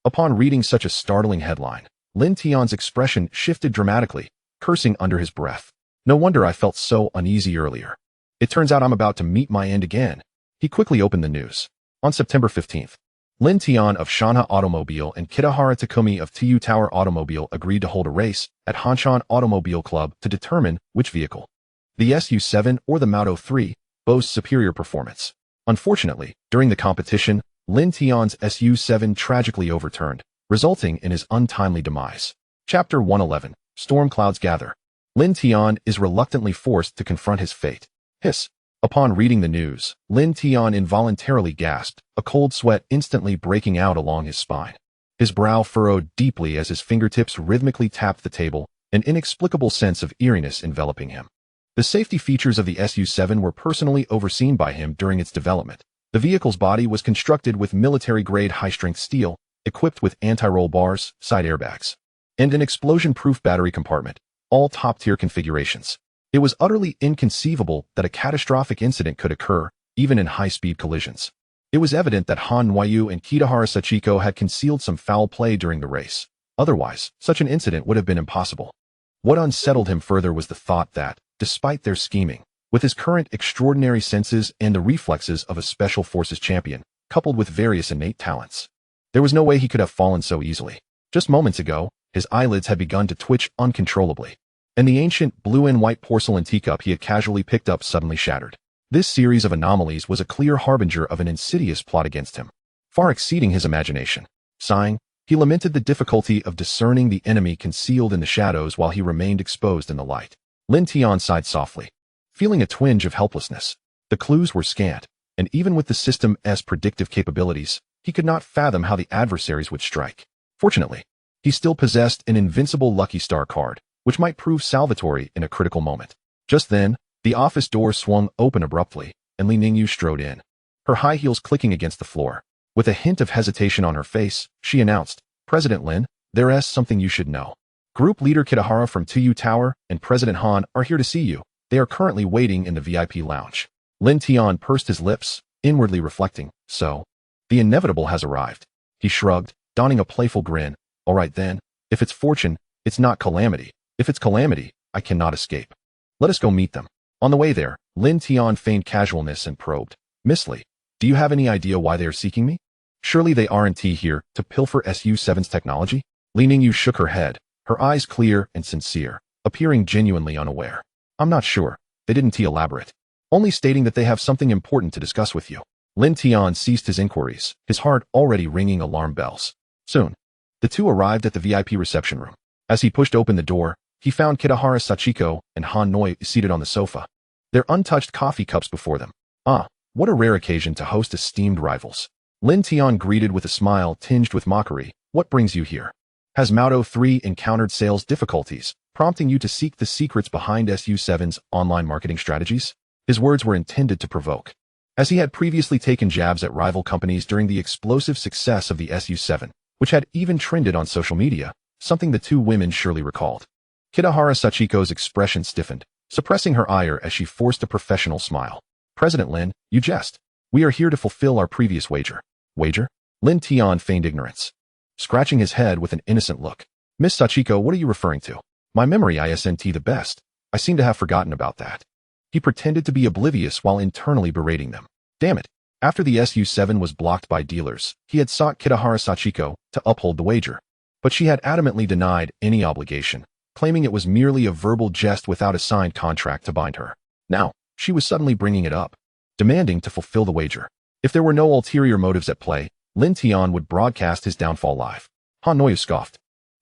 Upon reading such a startling headline, Lin Tian's expression shifted dramatically, cursing under his breath. No wonder I felt so uneasy earlier. It turns out I'm about to meet my end again. He quickly opened the news. On September 15th, Lin Tian of Shanha Automobile and Kitahara Takumi of TU Tower Automobile agreed to hold a race at Hanshan Automobile Club to determine which vehicle, the Su-7 or the Mauto 3, boasts superior performance. Unfortunately, during the competition, Lin Tian's Su-7 tragically overturned, resulting in his untimely demise. Chapter 111, Storm Clouds Gather. Lin Tian is reluctantly forced to confront his fate. Hiss. Upon reading the news, Lin Tian involuntarily gasped, a cold sweat instantly breaking out along his spine. His brow furrowed deeply as his fingertips rhythmically tapped the table, an inexplicable sense of eeriness enveloping him. The safety features of the Su-7 were personally overseen by him during its development. The vehicle's body was constructed with military-grade high-strength steel, equipped with anti-roll bars, side airbags, and an explosion-proof battery compartment, all top-tier configurations. It was utterly inconceivable that a catastrophic incident could occur, even in high-speed collisions. It was evident that Han Nuoyu and Kitahara Sachiko had concealed some foul play during the race. Otherwise, such an incident would have been impossible. What unsettled him further was the thought that, despite their scheming, with his current extraordinary senses and the reflexes of a special forces champion, coupled with various innate talents, there was no way he could have fallen so easily. Just moments ago, his eyelids had begun to twitch uncontrollably, and the ancient blue and white porcelain teacup he had casually picked up suddenly shattered. This series of anomalies was a clear harbinger of an insidious plot against him, far exceeding his imagination. Sighing, he lamented the difficulty of discerning the enemy concealed in the shadows while he remained exposed in the light. Lin Tian sighed softly, feeling a twinge of helplessness. The clues were scant, and even with the system's predictive capabilities, he could not fathom how the adversaries would strike. Fortunately, he still possessed an invincible Lucky Star card, which might prove salvatory in a critical moment. Just then, the office door swung open abruptly, and Li Ningyu strode in, her high heels clicking against the floor. With a hint of hesitation on her face, she announced, President Lin, there's something you should know. Group leader Kitahara from TU Tower and President Han are here to see you. They are currently waiting in the VIP lounge. Lin Tian pursed his lips, inwardly reflecting, so, the inevitable has arrived. He shrugged, donning a playful grin. All right then, if it's fortune, it's not calamity. If it's calamity, I cannot escape. Let us go meet them. On the way there, Lin Tian feigned casualness and probed, Miss Li, do you have any idea why they are seeking me? Surely they aren't here to pilfer Su-7's technology? Li Ningyu shook her head, her eyes clear and sincere, appearing genuinely unaware. I'm not sure. They didn't elaborate. Only stating that they have something important to discuss with you. Lin Tian ceased his inquiries, his heart already ringing alarm bells. Soon, the two arrived at the VIP reception room. As he pushed open the door, he found Kitahara Sachiko and Han Noi seated on the sofa, their untouched coffee cups before them. Ah, what a rare occasion to host esteemed rivals. Lin Tian greeted with a smile tinged with mockery. What brings you here? Has Mauto 3 encountered sales difficulties, prompting you to seek the secrets behind SU7's online marketing strategies? His words were intended to provoke, as he had previously taken jabs at rival companies during the explosive success of the SU7, which had even trended on social media, something the two women surely recalled. Kitahara Sachiko's expression stiffened, suppressing her ire as she forced a professional smile. President Lin, you jest. We are here to fulfill our previous wager. Wager? Lin Tian feigned ignorance, scratching his head with an innocent look. Miss Sachiko, what are you referring to? My memory isn't the best. I seem to have forgotten about that. He pretended to be oblivious while internally berating them. Damn it. After the SU7 was blocked by dealers, he had sought Kitahara Sachiko to uphold the wager. But she had adamantly denied any obligation, claiming it was merely a verbal jest without a signed contract to bind her. Now, she was suddenly bringing it up, demanding to fulfill the wager. If there were no ulterior motives at play, Lin Tian would broadcast his downfall live. Han Noyu scoffed,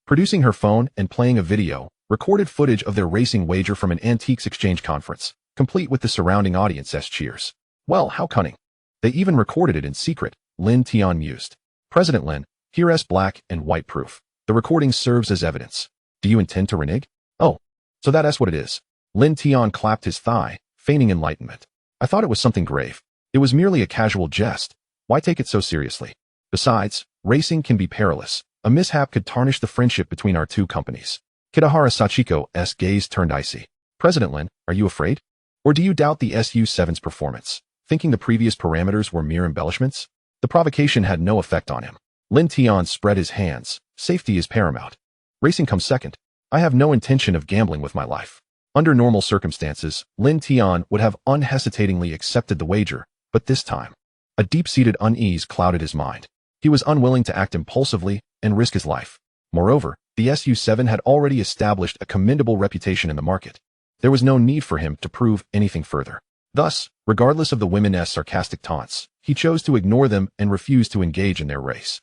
producing her phone and playing a video, recorded footage of their racing wager from an antiques exchange conference, complete with the surrounding audience's cheers. Well, how cunning. They even recorded it in secret, Lin Tian mused. President Lin, here's black and white proof. The recording serves as evidence. Do you intend to renege? Oh, so that's what it is. Lin Tian clapped his thigh, feigning enlightenment. I thought it was something grave. It was merely a casual jest. Why take it so seriously? Besides, racing can be perilous. A mishap could tarnish the friendship between our two companies. Kitahara Sachiko's gaze turned icy. President Lin, are you afraid? Or do you doubt the SU7's performance, thinking the previous parameters were mere embellishments? The provocation had no effect on him. Lin Tian spread his hands. Safety is paramount. Racing comes second. I have no intention of gambling with my life. Under normal circumstances, Lin Tian would have unhesitatingly accepted the wager, but this time, a deep-seated unease clouded his mind. He was unwilling to act impulsively and risk his life. Moreover, the SU7 had already established a commendable reputation in the market. There was no need for him to prove anything further. Thus, regardless of the women's sarcastic taunts, he chose to ignore them and refuse to engage in their race.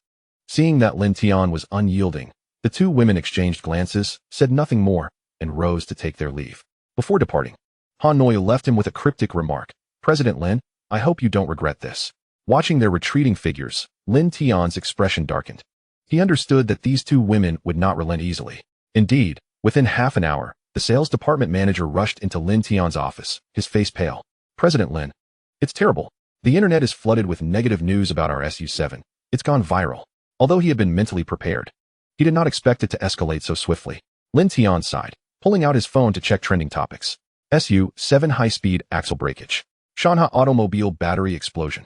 Seeing that Lin Tian was unyielding, the two women exchanged glances, said nothing more, and rose to take their leave. Before departing, Han Noi left him with a cryptic remark. President Lin, I hope you don't regret this. Watching their retreating figures, Lin Tian's expression darkened. He understood that these two women would not relent easily. Indeed, within half an hour, the sales department manager rushed into Lin Tian's office, his face pale. President Lin, it's terrible. The internet is flooded with negative news about our SU7. It's gone viral. Although he had been mentally prepared, he did not expect it to escalate so swiftly. Lin Tian sighed, pulling out his phone to check trending topics. SU7 high-speed axle breakage. Shanghai automobile battery explosion.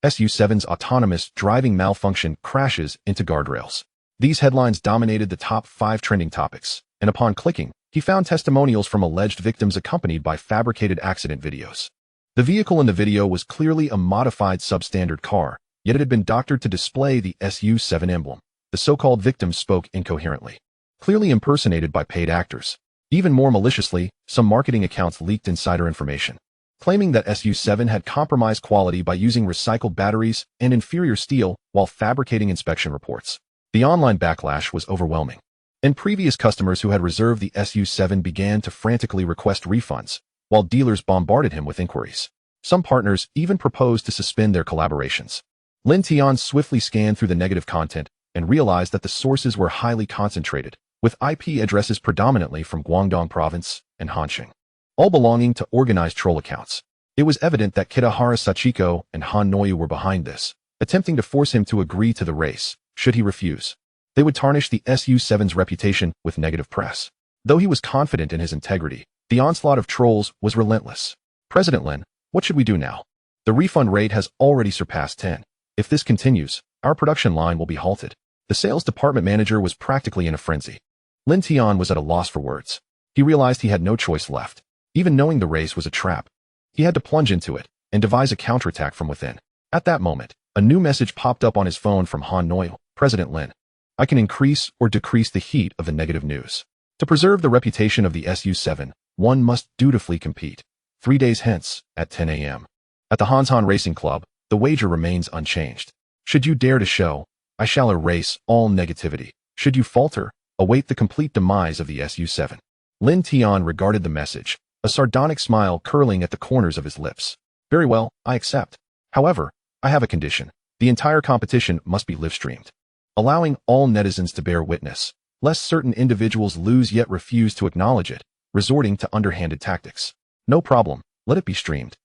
SU7's autonomous driving malfunction crashes into guardrails. These headlines dominated the top 5 trending topics, and upon clicking, he found testimonials from alleged victims accompanied by fabricated accident videos. The vehicle in the video was clearly a modified substandard car, yet it had been doctored to display the SU7 emblem. The so-called victims spoke incoherently, clearly impersonated by paid actors. Even more maliciously, some marketing accounts leaked insider information, claiming that SU7 had compromised quality by using recycled batteries and inferior steel while fabricating inspection reports. The online backlash was overwhelming, and previous customers who had reserved the SU7 began to frantically request refunds, while dealers bombarded him with inquiries. Some partners even proposed to suspend their collaborations. Lin Tian swiftly scanned through the negative content and realized that the sources were highly concentrated, with IP addresses predominantly from Guangdong Province and Hanxing, all belonging to organized troll accounts. It was evident that Kitahara Sachiko and Han Noyu were behind this, attempting to force him to agree to the race. Should he refuse, they would tarnish the SU7's reputation with negative press. Though he was confident in his integrity, the onslaught of trolls was relentless. President Lin, what should we do now? The refund rate has already surpassed 10. If this continues, our production line will be halted. The sales department manager was practically in a frenzy. Lin Tian was at a loss for words. He realized he had no choice left. Even knowing the race was a trap, he had to plunge into it and devise a counterattack from within. At that moment, a new message popped up on his phone from Han Noyu. President Lin, I can increase or decrease the heat of the negative news. To preserve the reputation of the SU7, one must dutifully compete. 3 days hence, at 10 a.m. At the Hansan Racing Club, the wager remains unchanged. Should you dare to show, I shall erase all negativity. Should you falter, await the complete demise of the SU7. Lin Tian regarded the message, a sardonic smile curling at the corners of his lips. Very well, I accept. However, I have a condition. The entire competition must be live-streamed, allowing all netizens to bear witness, lest certain individuals lose yet refuse to acknowledge it, resorting to underhanded tactics. No problem, let it be streamed.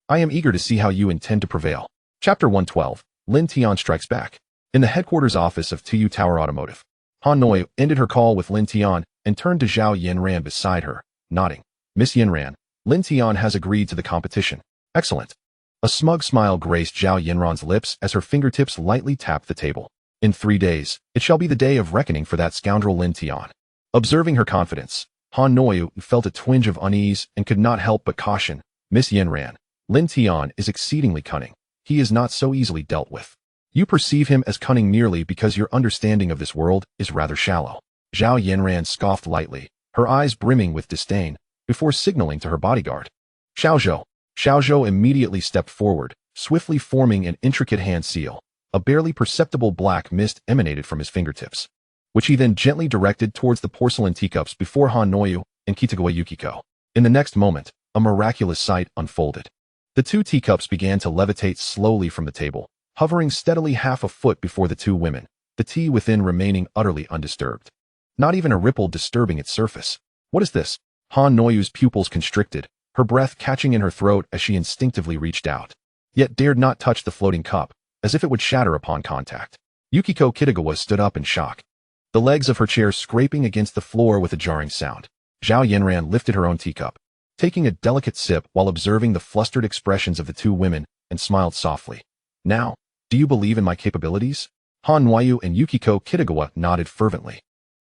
I am eager to see how you intend to prevail. Chapter 112, Lin Tian Strikes Back. In the headquarters office of Tu Tower Automotive, Han Noi ended her call with Lin Tian and turned to Zhao Yinran beside her, nodding. Miss Yinran, Lin Tian has agreed to the competition. Excellent. A smug smile graced Zhao Yinran's lips as her fingertips lightly tapped the table. In 3 days, it shall be the day of reckoning for that scoundrel Lin Tian. Observing her confidence, Han Noi felt a twinge of unease and could not help but caution. Miss Yinran, Lin Tian is exceedingly cunning. He is not so easily dealt with. You perceive him as cunning merely because your understanding of this world is rather shallow. Zhao Yinran scoffed lightly, her eyes brimming with disdain, before signaling to her bodyguard. Xiaozhou. Xiaozhou immediately stepped forward, swiftly forming an intricate hand seal. A barely perceptible black mist emanated from his fingertips, which he then gently directed towards the porcelain teacups before Han Noyu and Kitagawa Yukiko. In the next moment, a miraculous sight unfolded. The 2 teacups began to levitate slowly from the table, hovering steadily half a foot before the 2 women, the tea within remaining utterly undisturbed. Not even a ripple disturbing its surface. What is this? Han Noyu's pupils constricted, her breath catching in her throat as she instinctively reached out, yet dared not touch the floating cup, as if it would shatter upon contact. Yukiko Kitagawa stood up in shock, the legs of her chair scraping against the floor with a jarring sound. Zhao Yinran lifted her own teacup, taking a delicate sip while observing the flustered expressions of the 2 women, and smiled softly. Now, do you believe in my capabilities? Han Noyu and Yukiko Kitagawa nodded fervently,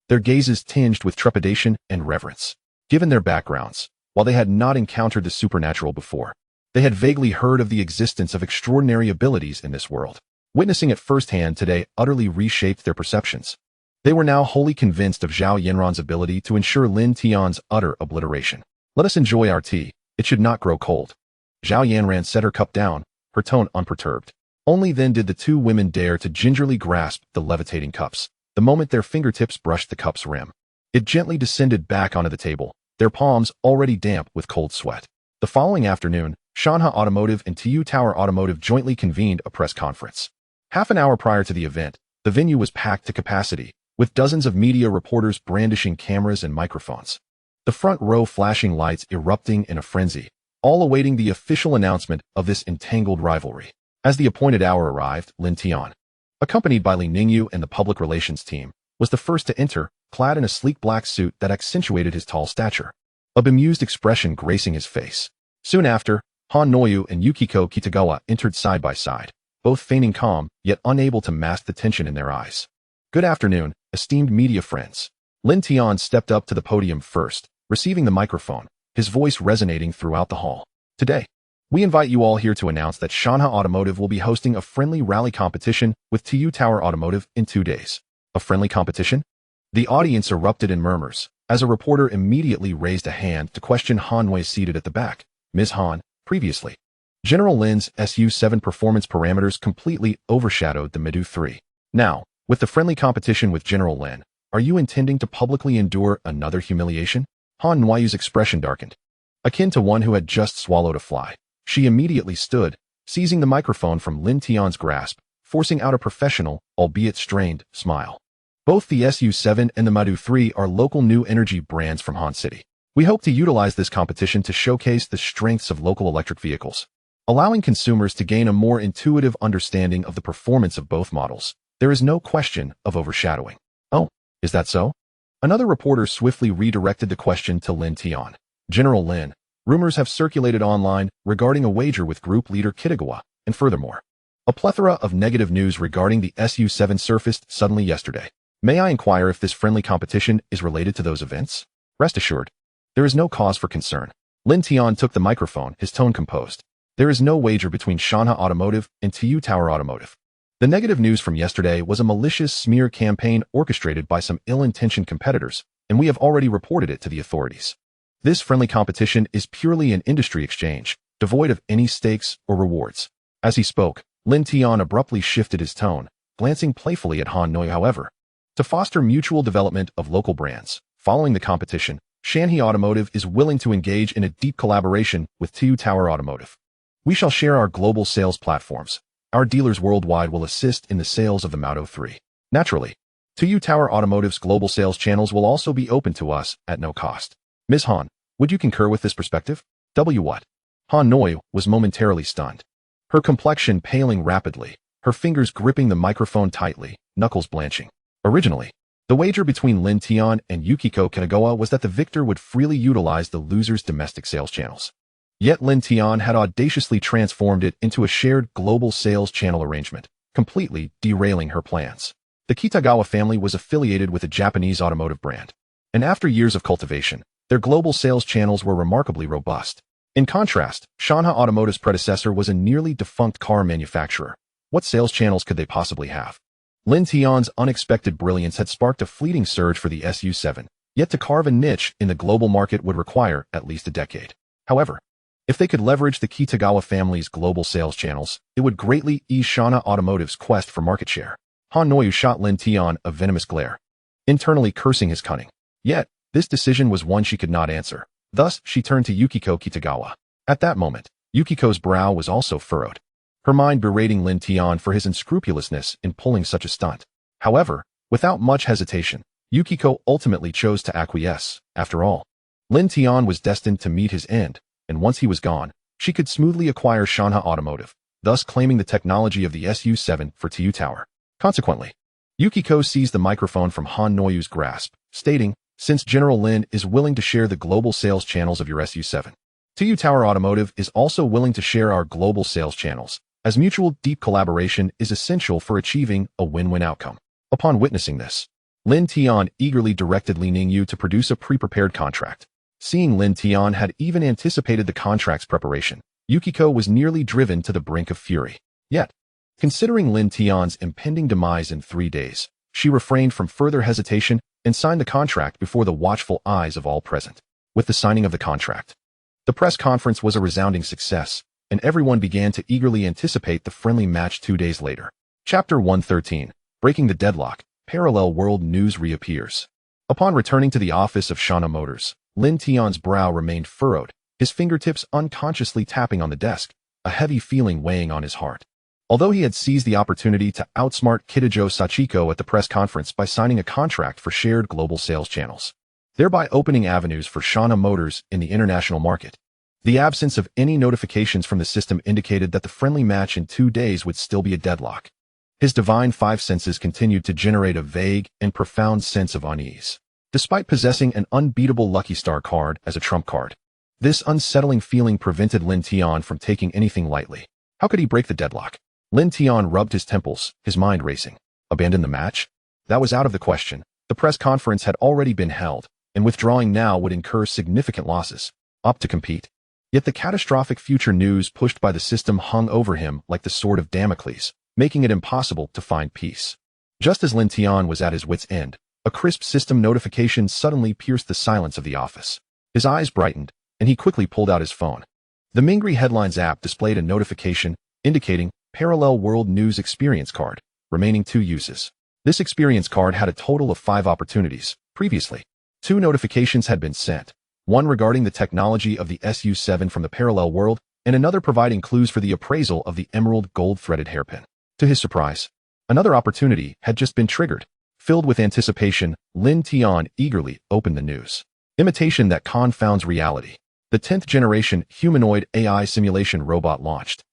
their gazes tinged with trepidation and reverence. Given their backgrounds, while they had not encountered the supernatural before, they had vaguely heard of the existence of extraordinary abilities in this world. Witnessing it firsthand today utterly reshaped their perceptions. They were now wholly convinced of Zhao Yinran's ability to ensure Lin Tian's utter obliteration. Let us enjoy our tea. It should not grow cold. Zhao Yinran set her cup down, her tone unperturbed. Only then did the 2 women dare to gingerly grasp the levitating cups. The moment their fingertips brushed the cup's rim, it gently descended back onto the table, their palms already damp with cold sweat. The following afternoon, Shanha Automotive and Tu Tower Automotive jointly convened a press conference. Half an hour prior to the event, the venue was packed to capacity, with dozens of media reporters brandishing cameras and microphones. The front row flashing lights erupting in a frenzy, all awaiting the official announcement of this entangled rivalry. As the appointed hour arrived, Lin Tian, accompanied by Li Ningyu and the public relations team, was the first to enter, clad in a sleek black suit that accentuated his tall stature, a bemused expression gracing his face. Soon after, Han Noyu and Yukiko Kitagawa entered side by side, both feigning calm, yet unable to mask the tension in their eyes. Good afternoon, esteemed media friends. Lin Tian stepped up to the podium first, receiving the microphone, his voice resonating throughout the hall. Today, we invite you all here to announce that Shanha Automotive will be hosting a friendly rally competition with Tu Tower Automotive in 2 days. A friendly competition? The audience erupted in murmurs, as a reporter immediately raised a hand to question Han Wei seated at the back. Ms. Han, previously, General Lin's SU-7 performance parameters completely overshadowed the Midu 3. Now, with the friendly competition with General Lin, are you intending to publicly endure another humiliation? Han Nuayu's expression darkened, akin to one who had just swallowed a fly. She immediately stood, seizing the microphone from Lin Tian's grasp, forcing out a professional, albeit strained, smile. Both the SU-7 and the Madu 3 are local new energy brands from Han City. We hope to utilize this competition to showcase the strengths of local electric vehicles, allowing consumers to gain a more intuitive understanding of the performance of both models. There is no question of overshadowing. Oh, is that so? Another reporter swiftly redirected the question to Lin Tian. General Lin, rumors have circulated online regarding a wager with group leader Kitagawa, and furthermore, a plethora of negative news regarding the SU-7 surfaced suddenly yesterday. May I inquire if this friendly competition is related to those events? Rest assured, there is no cause for concern. Lin Tian took the microphone, his tone composed. There is no wager between Shanha Automotive and Tu Tower Automotive. The negative news from yesterday was a malicious smear campaign orchestrated by some ill-intentioned competitors, and we have already reported it to the authorities. This friendly competition is purely an industry exchange, devoid of any stakes or rewards. As he spoke, Lin Tian abruptly shifted his tone, glancing playfully at Han Noi. However, to foster mutual development of local brands, following the competition, Shanhe Automotive is willing to engage in a deep collaboration with TU Tower Automotive. We shall share our global sales platforms. Our dealers worldwide will assist in the sales of the Moto 3. Naturally, TU Tower Automotive's global sales channels will also be open to us at no cost. Ms. Han, would you concur with this perspective? What? Han Noi was momentarily stunned. Her complexion paling rapidly, her fingers gripping the microphone tightly, knuckles blanching. Originally, the wager between Lin Tian and Yukiko Kanagawa was that the victor would freely utilize the loser's domestic sales channels. Yet Lin Tian had audaciously transformed it into a shared global sales channel arrangement, completely derailing her plans. The Kitagawa family was affiliated with a Japanese automotive brand, and after years of cultivation, their global sales channels were remarkably robust. In contrast, Shanhe Automotive's predecessor was a nearly defunct car manufacturer. What sales channels could they possibly have? Lin Tian's unexpected brilliance had sparked a fleeting surge for the SU7, yet to carve a niche in the global market would require at least a decade. However, if they could leverage the Kitagawa family's global sales channels, it would greatly ease Shanhe Automotive's quest for market share. Han Noi shot Lin Tian a venomous glare, internally cursing his cunning. Yet, this decision was one she could not answer. Thus, she turned to Yukiko Kitagawa. At that moment, Yukiko's brow was also furrowed, her mind berating Lin Tian for his unscrupulousness in pulling such a stunt. However, without much hesitation, Yukiko ultimately chose to acquiesce. After all, Lin Tian was destined to meet his end, and once he was gone, she could smoothly acquire Shanhe Automotive, thus claiming the technology of the SU7 for TU Tower. Consequently, Yukiko seized the microphone from Han Noi's grasp, stating, "Since General Lin is willing to share the global sales channels of your SU7, TU Tower Automotive is also willing to share our global sales channels, as mutual deep collaboration is essential for achieving a win-win outcome." Upon witnessing this, Lin Tian eagerly directed Li Ningyu to produce a pre-prepared contract. Seeing Lin Tian had even anticipated the contract's preparation, Yukiko was nearly driven to the brink of fury. Yet, considering Lin Tian's impending demise in 3 days, she refrained from further hesitation and signed the contract before the watchful eyes of all present. With the signing of the contract, the press conference was a resounding success, and everyone began to eagerly anticipate the friendly match 2 days later. Chapter 113, Breaking the Deadlock, Parallel World News reappears. Upon returning to the office of Shanhe Motors, Lin Tian's brow remained furrowed, his fingertips unconsciously tapping on the desk, a heavy feeling weighing on his heart. Although he had seized the opportunity to outsmart Kitajo Sachiko at the press conference by signing a contract for shared global sales channels, thereby opening avenues for Shanhe Motors in the international market, the absence of any notifications from the system indicated that the friendly match in 2 days would still be a deadlock. His divine five senses continued to generate a vague and profound sense of unease. Despite possessing an unbeatable Lucky Star card as a trump card, this unsettling feeling prevented Lin Tian from taking anything lightly. How could he break the deadlock? Lin Tian rubbed his temples, his mind racing. Abandon the match? That was out of the question. The press conference had already been held, and withdrawing now would incur significant losses. Opt to compete. Yet the catastrophic future news pushed by the system hung over him like the sword of Damocles, making it impossible to find peace. Just as Lin Tian was at his wit's end, a crisp system notification suddenly pierced the silence of the office. His eyes brightened, and he quickly pulled out his phone. The Mingri Headlines app displayed a notification indicating Parallel World News Experience Card, remaining 2 uses. This experience card had a total of 5 opportunities. Previously, 2 notifications had been sent, one regarding the technology of the SU7 from the Parallel World, and another providing clues for the appraisal of the emerald gold-threaded hairpin. To his surprise, another opportunity had just been triggered. Filled with anticipation, Lin Tian eagerly opened the news. Imitation that confounds reality. The 10th generation humanoid AI simulation robot launched.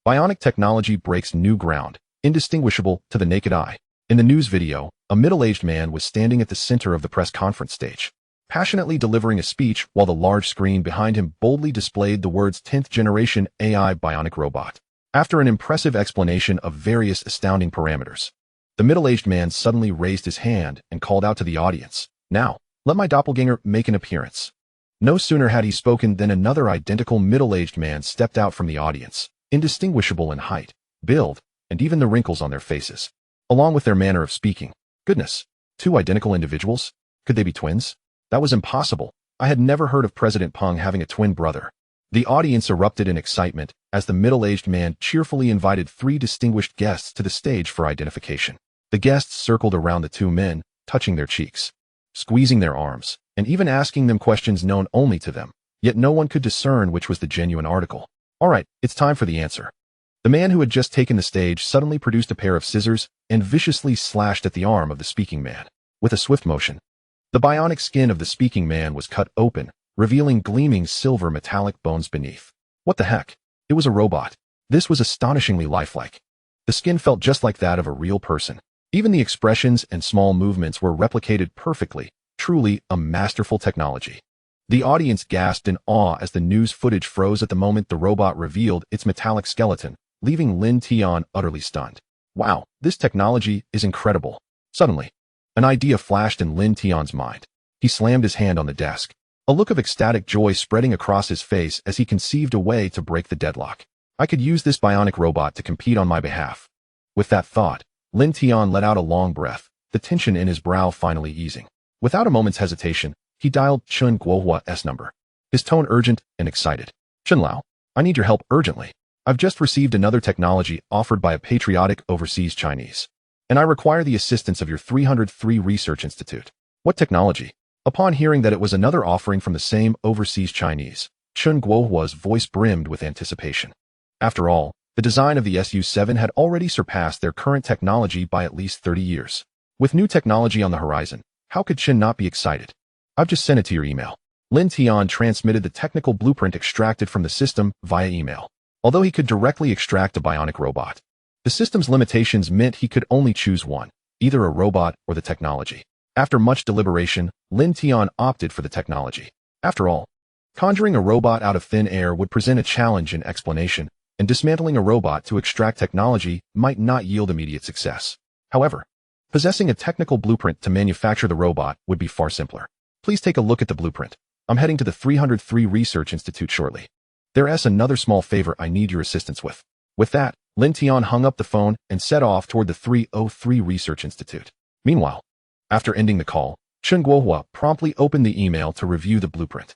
Bionic technology breaks new ground, indistinguishable to the naked eye. In the news video, a middle-aged man was standing at the center of the press conference stage, passionately delivering a speech while the large screen behind him boldly displayed the words 10th generation AI bionic robot. After an impressive explanation of various astounding parameters, the middle-aged man suddenly raised his hand and called out to the audience, "Now, let my doppelganger make an appearance." No sooner had he spoken than another identical middle-aged man stepped out from the audience, indistinguishable in height, build, and even the wrinkles on their faces, along with their manner of speaking. Goodness, two identical individuals? Could they be twins? That was impossible. I had never heard of President Peng having a twin brother. The audience erupted in excitement as the middle-aged man cheerfully invited three distinguished guests to the stage for identification. The guests circled around the two men, touching their cheeks, squeezing their arms, and even asking them questions known only to them. Yet no one could discern which was the genuine article. All right, it's time for the answer. The man who had just taken the stage suddenly produced a pair of scissors and viciously slashed at the arm of the speaking man. With a swift motion, the bionic skin of the speaking man was cut open, revealing gleaming silver metallic bones beneath. What the heck? It was a robot. This was astonishingly lifelike. The skin felt just like that of a real person. Even the expressions and small movements were replicated perfectly. Truly a masterful technology. The audience gasped in awe as the news footage froze at the moment the robot revealed its metallic skeleton, leaving Lin Tian utterly stunned. Wow, this technology is incredible. Suddenly, an idea flashed in Lin Tian's mind. He slammed his hand on the desk, a look of ecstatic joy spreading across his face as he conceived a way to break the deadlock. I could use this bionic robot to compete on my behalf. With that thought, Lin Tian let out a long breath, the tension in his brow finally easing. Without a moment's hesitation, he dialed Chen Guohua's number, his tone urgent and excited. Chen Lao, I need your help urgently. I've just received another technology offered by a patriotic overseas Chinese, and I require the assistance of your 303 Research Institute. What technology? Upon hearing that it was another offering from the same overseas Chinese, Chen Guohua's voice brimmed with anticipation. After all, the design of the Su-7 had already surpassed their current technology by at least 30 years. With new technology on the horizon, how could Chen not be excited? I've just sent it to your email. Lin Tian transmitted the technical blueprint extracted from the system via email. Although he could directly extract a bionic robot, the system's limitations meant he could only choose one, either a robot or the technology. After much deliberation, Lin Tian opted for the technology. After all, conjuring a robot out of thin air would present a challenge in explanation, and dismantling a robot to extract technology might not yield immediate success. However, possessing a technical blueprint to manufacture the robot would be far simpler. Please take a look at the blueprint. I'm heading to the 303 Research Institute shortly. There's another small favor I need your assistance with. With that, Lin Tian hung up the phone and set off toward the 303 Research Institute. Meanwhile, after ending the call, Chen Guohua promptly opened the email to review the blueprint.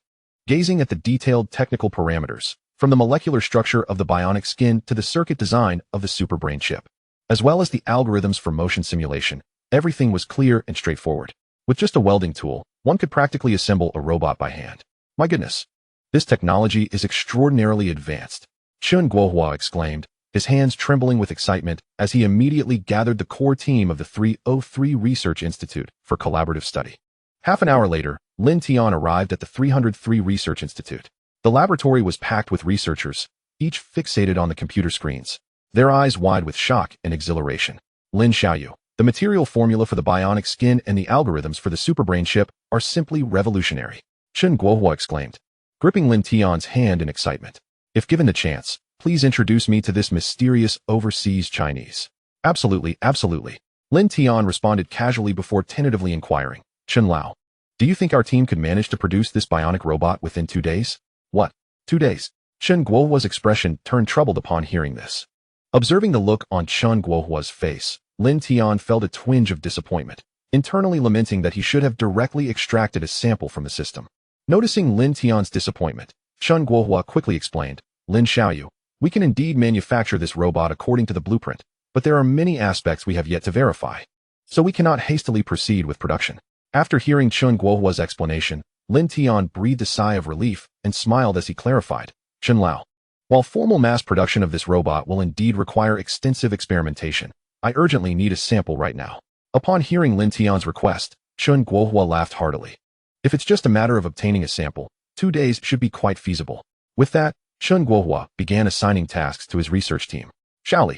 Gazing at the detailed technical parameters, from the molecular structure of the bionic skin to the circuit design of the superbrain chip, as well as the algorithms for motion simulation, everything was clear and straightforward. With just a welding tool, one could practically assemble a robot by hand. My goodness, this technology is extraordinarily advanced, Chen Guohua exclaimed, his hands trembling with excitement as he immediately gathered the core team of the 303 Research Institute for collaborative study. Half an hour later, Lin Tian arrived at the 303 Research Institute. The laboratory was packed with researchers, each fixated on the computer screens, their eyes wide with shock and exhilaration. Lin Xiaoyu, the material formula for the bionic skin and the algorithms for the superbrain chip are simply revolutionary, Chen Guohua exclaimed, gripping Lin Tian's hand in excitement. If given the chance, please introduce me to this mysterious overseas Chinese. Absolutely, absolutely. Lin Tian responded casually before tentatively inquiring. Chen Lao, do you think our team could manage to produce this bionic robot within 2 days? What? 2 days? Chen Guohua's expression turned troubled upon hearing this. Observing the look on Chen Guohua's face, Lin Tian felt a twinge of disappointment, internally lamenting that he should have directly extracted a sample from the system. Noticing Lin Tian's disappointment, Chen Guohua quickly explained, Lin Xiaoyu, we can indeed manufacture this robot according to the blueprint, but there are many aspects we have yet to verify, so we cannot hastily proceed with production. After hearing Chen Guohua's explanation, Lin Tian breathed a sigh of relief and smiled as he clarified, Chen Lao, while formal mass production of this robot will indeed require extensive experimentation, I urgently need a sample right now. Upon hearing Lin Tian's request, Chen Guohua laughed heartily. If it's just a matter of obtaining a sample, 2 days should be quite feasible. With that, Chen Guohua began assigning tasks to his research team. Shaoli,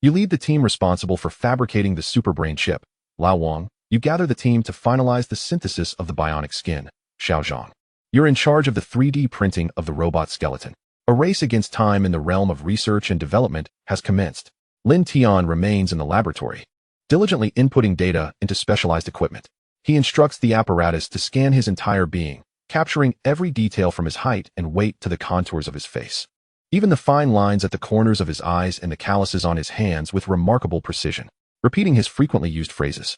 you lead the team responsible for fabricating the superbrain chip. Lao Wang, you gather the team to finalize the synthesis of the bionic skin. Xiao Zhang, you're in charge of the 3D printing of the robot skeleton. A race against time in the realm of research and development has commenced. Lin Tian remains in the laboratory, diligently inputting data into specialized equipment. He instructs the apparatus to scan his entire being, capturing every detail from his height and weight to the contours of his face. even the fine lines at the corners of his eyes and the calluses on his hands with remarkable precision, repeating his frequently used phrases.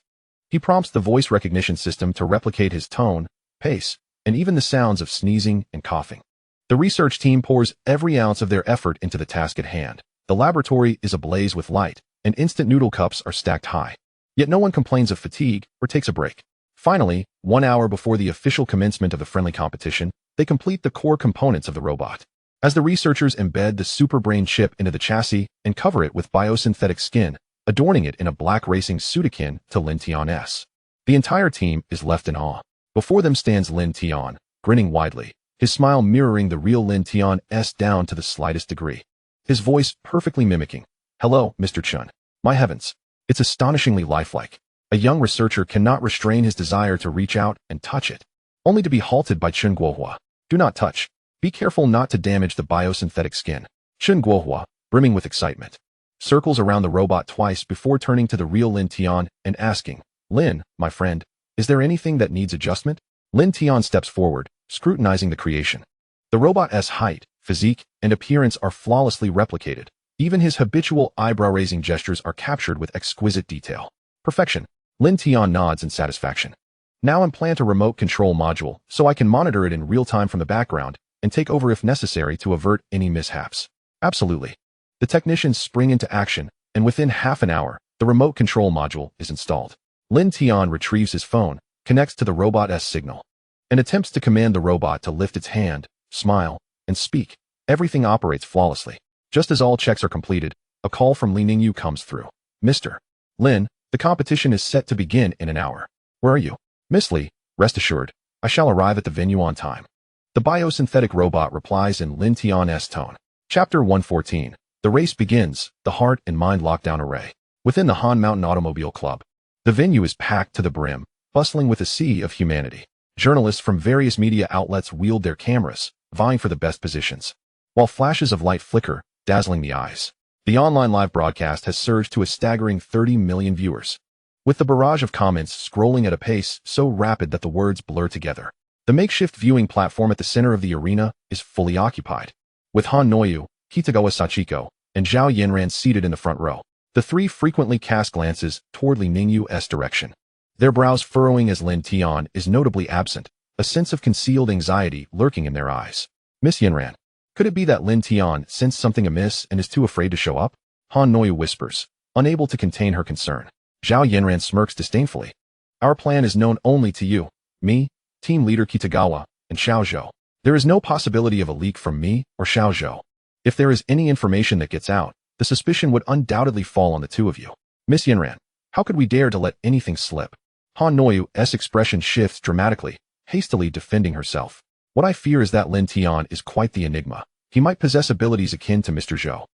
He prompts the voice recognition system to replicate his tone, pace, and even the sounds of sneezing and coughing. The research team pours every ounce of their effort into the task at hand. The laboratory is ablaze with light, and instant noodle cups are stacked high. Yet no one complains of fatigue or takes a break. Finally, 1 hour before the official commencement of the friendly competition, they complete the core components of the robot. As the researchers embed the superbrain chip into the chassis and cover it with biosynthetic skin, adorning it in a black racing suit akin to Lin Tian's, the entire team is left in awe. Before them stands Lin Tian, grinning widely, his smile mirroring the real Lin Tian's down to the slightest degree. His voice perfectly mimicking, "Hello, Mr. Chun." My heavens, it's astonishingly lifelike. A young researcher cannot restrain his desire to reach out and touch it, only to be halted by Chun Guohua. "Do not touch. Be careful not to damage the biosynthetic skin." Chun Guohua, brimming with excitement, circles around the robot twice before turning to the real Lin Tian and asking, "Lin, my friend, is there anything that needs adjustment?" Lin Tian steps forward, scrutinizing the creation. The robot's height, physique, and appearance are flawlessly replicated. Even his habitual eyebrow-raising gestures are captured with exquisite detail. Perfection. Lin Tian nods in satisfaction. "Now implant a remote control module so I can monitor it in real time from the background and take over if necessary to avert any mishaps." Absolutely. The technicians spring into action, and within half an hour, the remote control module is installed. Lin Tian retrieves his phone, connects to the robot's signal, and attempts to command the robot to lift its hand, smile, and speak. Everything operates flawlessly. Just as all checks are completed, a call from Li Ningyu comes through. "Mr. Lin, the competition is set to begin in an hour. Where are you?" "Miss Li, rest assured, I shall arrive at the venue on time." The biosynthetic robot replies in Lin Tian's tone. Chapter 114. The race begins, the heart and mind lockdown array. Within the Han Mountain Automobile Club, the venue is packed to the brim, bustling with a sea of humanity. Journalists from various media outlets wield their cameras, vying for the best positions, while flashes of light flicker, dazzling the eyes. The online live broadcast has surged to a staggering 30 million viewers, with the barrage of comments scrolling at a pace so rapid that the words blur together. The makeshift viewing platform at the center of the arena is fully occupied, with Han Noyu, Kitagawa Sachiko, and Zhao Yanran seated in the front row. The three frequently cast glances toward Li Ningyu's direction, their brows furrowing as Lin Tian is notably absent, a sense of concealed anxiety lurking in their eyes. "Miss Yanran, could it be that Lin Tian sensed something amiss and is too afraid to show up?" Han Noyu whispers, unable to contain her concern. Zhao Yanran smirks disdainfully. "Our plan is known only to you, me, team leader Kitagawa, and Xiao Zhou. There is no possibility of a leak from me or Xiao Zhou. If there is any information that gets out, the suspicion would undoubtedly fall on the two of you. Miss Yanran, how could we dare to let anything slip?" Han Noyu's expression shifts dramatically, hastily defending herself. "What I fear is that Lin Tian is quite the enigma. He might possess abilities akin to Mr. Zhou,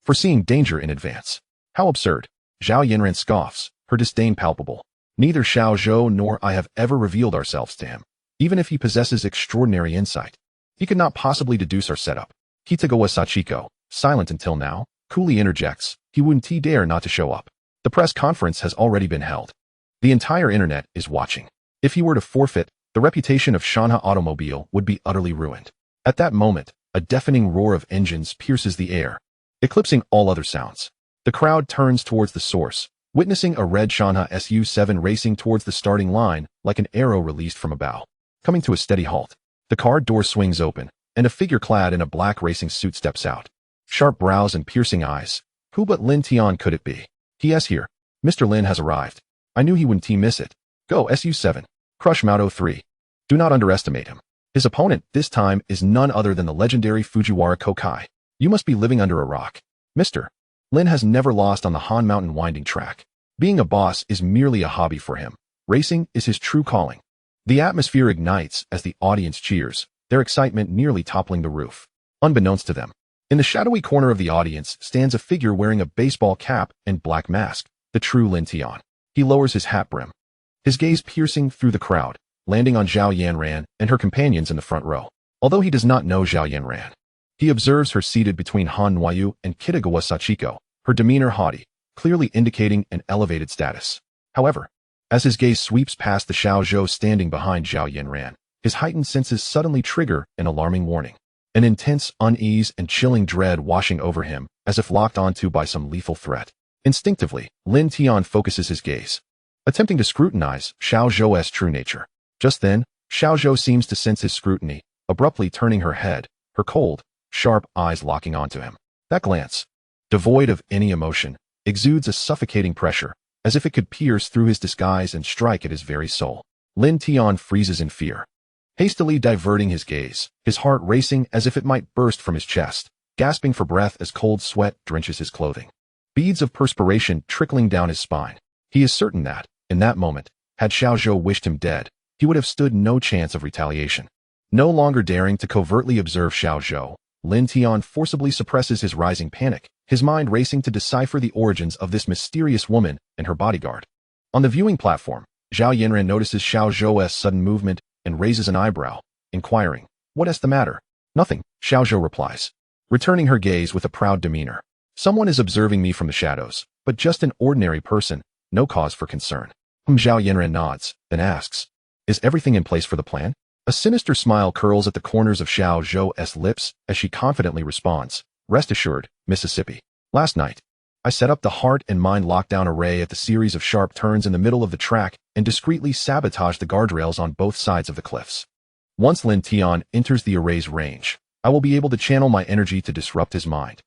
foreseeing danger in advance." "How absurd." Zhao Yanran scoffs, her disdain palpable. "Neither Xiao Zhou nor I have ever revealed ourselves to him. Even if he possesses extraordinary insight, he could not possibly deduce our setup." Kitagawa Sachiko, silent until now, coolly interjects, "He wouldn't dare not to show up. The press conference has already been held. The entire internet is watching. If he were to forfeit, the reputation of Shanha Automobile would be utterly ruined." At that moment, a deafening roar of engines pierces the air, eclipsing all other sounds. The crowd turns towards the source, witnessing a red Shanha SU-7 racing towards the starting line like an arrow released from a bow. Coming to a steady halt, the car door swings open, and a figure clad in a black racing suit steps out. Sharp brows and piercing eyes. Who but Lin Tian could it be? "He.S. here. Mr. Lin has arrived. I knew he wouldn't miss it. Go SU-7. Crush Mouto 3. Do not underestimate him." His opponent, this time, is none other than the legendary Fujiwara Kokai. "You must be living under a rock. Mr. Lin has never lost on the Han Mountain winding track. Being a boss is merely a hobby for him. Racing is his true calling." The atmosphere ignites as the audience cheers, their excitement nearly toppling the roof. Unbeknownst to them, in the shadowy corner of the audience stands a figure wearing a baseball cap and black mask, the true Lin Tian. He lowers his hat brim, his gaze piercing through the crowd, landing on Zhao Yanran and her companions in the front row. Although he does not know Zhao Yanran, he observes her seated between Han Noyu and Kitagawa Sachiko, her demeanor haughty, clearly indicating an elevated status. However, as his gaze sweeps past the Xiao Zhou standing behind Zhao Yanran, his heightened senses suddenly trigger an alarming warning. an intense unease and chilling dread washing over him, as if locked onto by some lethal threat. Instinctively, Lin Tian focuses his gaze, attempting to scrutinize Xiao Zhou's true nature. Just then, Xiao Zhou seems to sense his scrutiny, abruptly turning her head, her cold, sharp eyes locking onto him. That glance, devoid of any emotion, exudes a suffocating pressure, as if it could pierce through his disguise and strike at his very soul. Lin Tian freezes in fear, hastily diverting his gaze, his heart racing as if it might burst from his chest, gasping for breath as cold sweat drenches his clothing. Beads of perspiration trickling down his spine. He is certain that, in that moment, had Xiao Zhou wished him dead, he would have stood no chance of retaliation. No longer daring to covertly observe Xiao Zhou, Lin Tian forcibly suppresses his rising panic, his mind racing to decipher the origins of this mysterious woman and her bodyguard. On the viewing platform, Zhao Yinran notices Xiao Zhou's sudden movement and raises an eyebrow, inquiring, "What is the matter?" "Nothing," Xiao Zhou replies, returning her gaze with a proud demeanor. "Someone is observing me from the shadows, but just an ordinary person, no cause for concern." Zhao Yinran nods, then asks, "Is everything in place for the plan?" A sinister smile curls at the corners of Xiao Zhou's lips as she confidently responds, "Rest assured, Mississippi. Last night, I set up the heart and mind lockdown array at the series of sharp turns in the middle of the track and discreetly sabotaged the guardrails on both sides of the cliffs. Once Lin Tian enters the array's range, I will be able to channel my energy to disrupt his mind,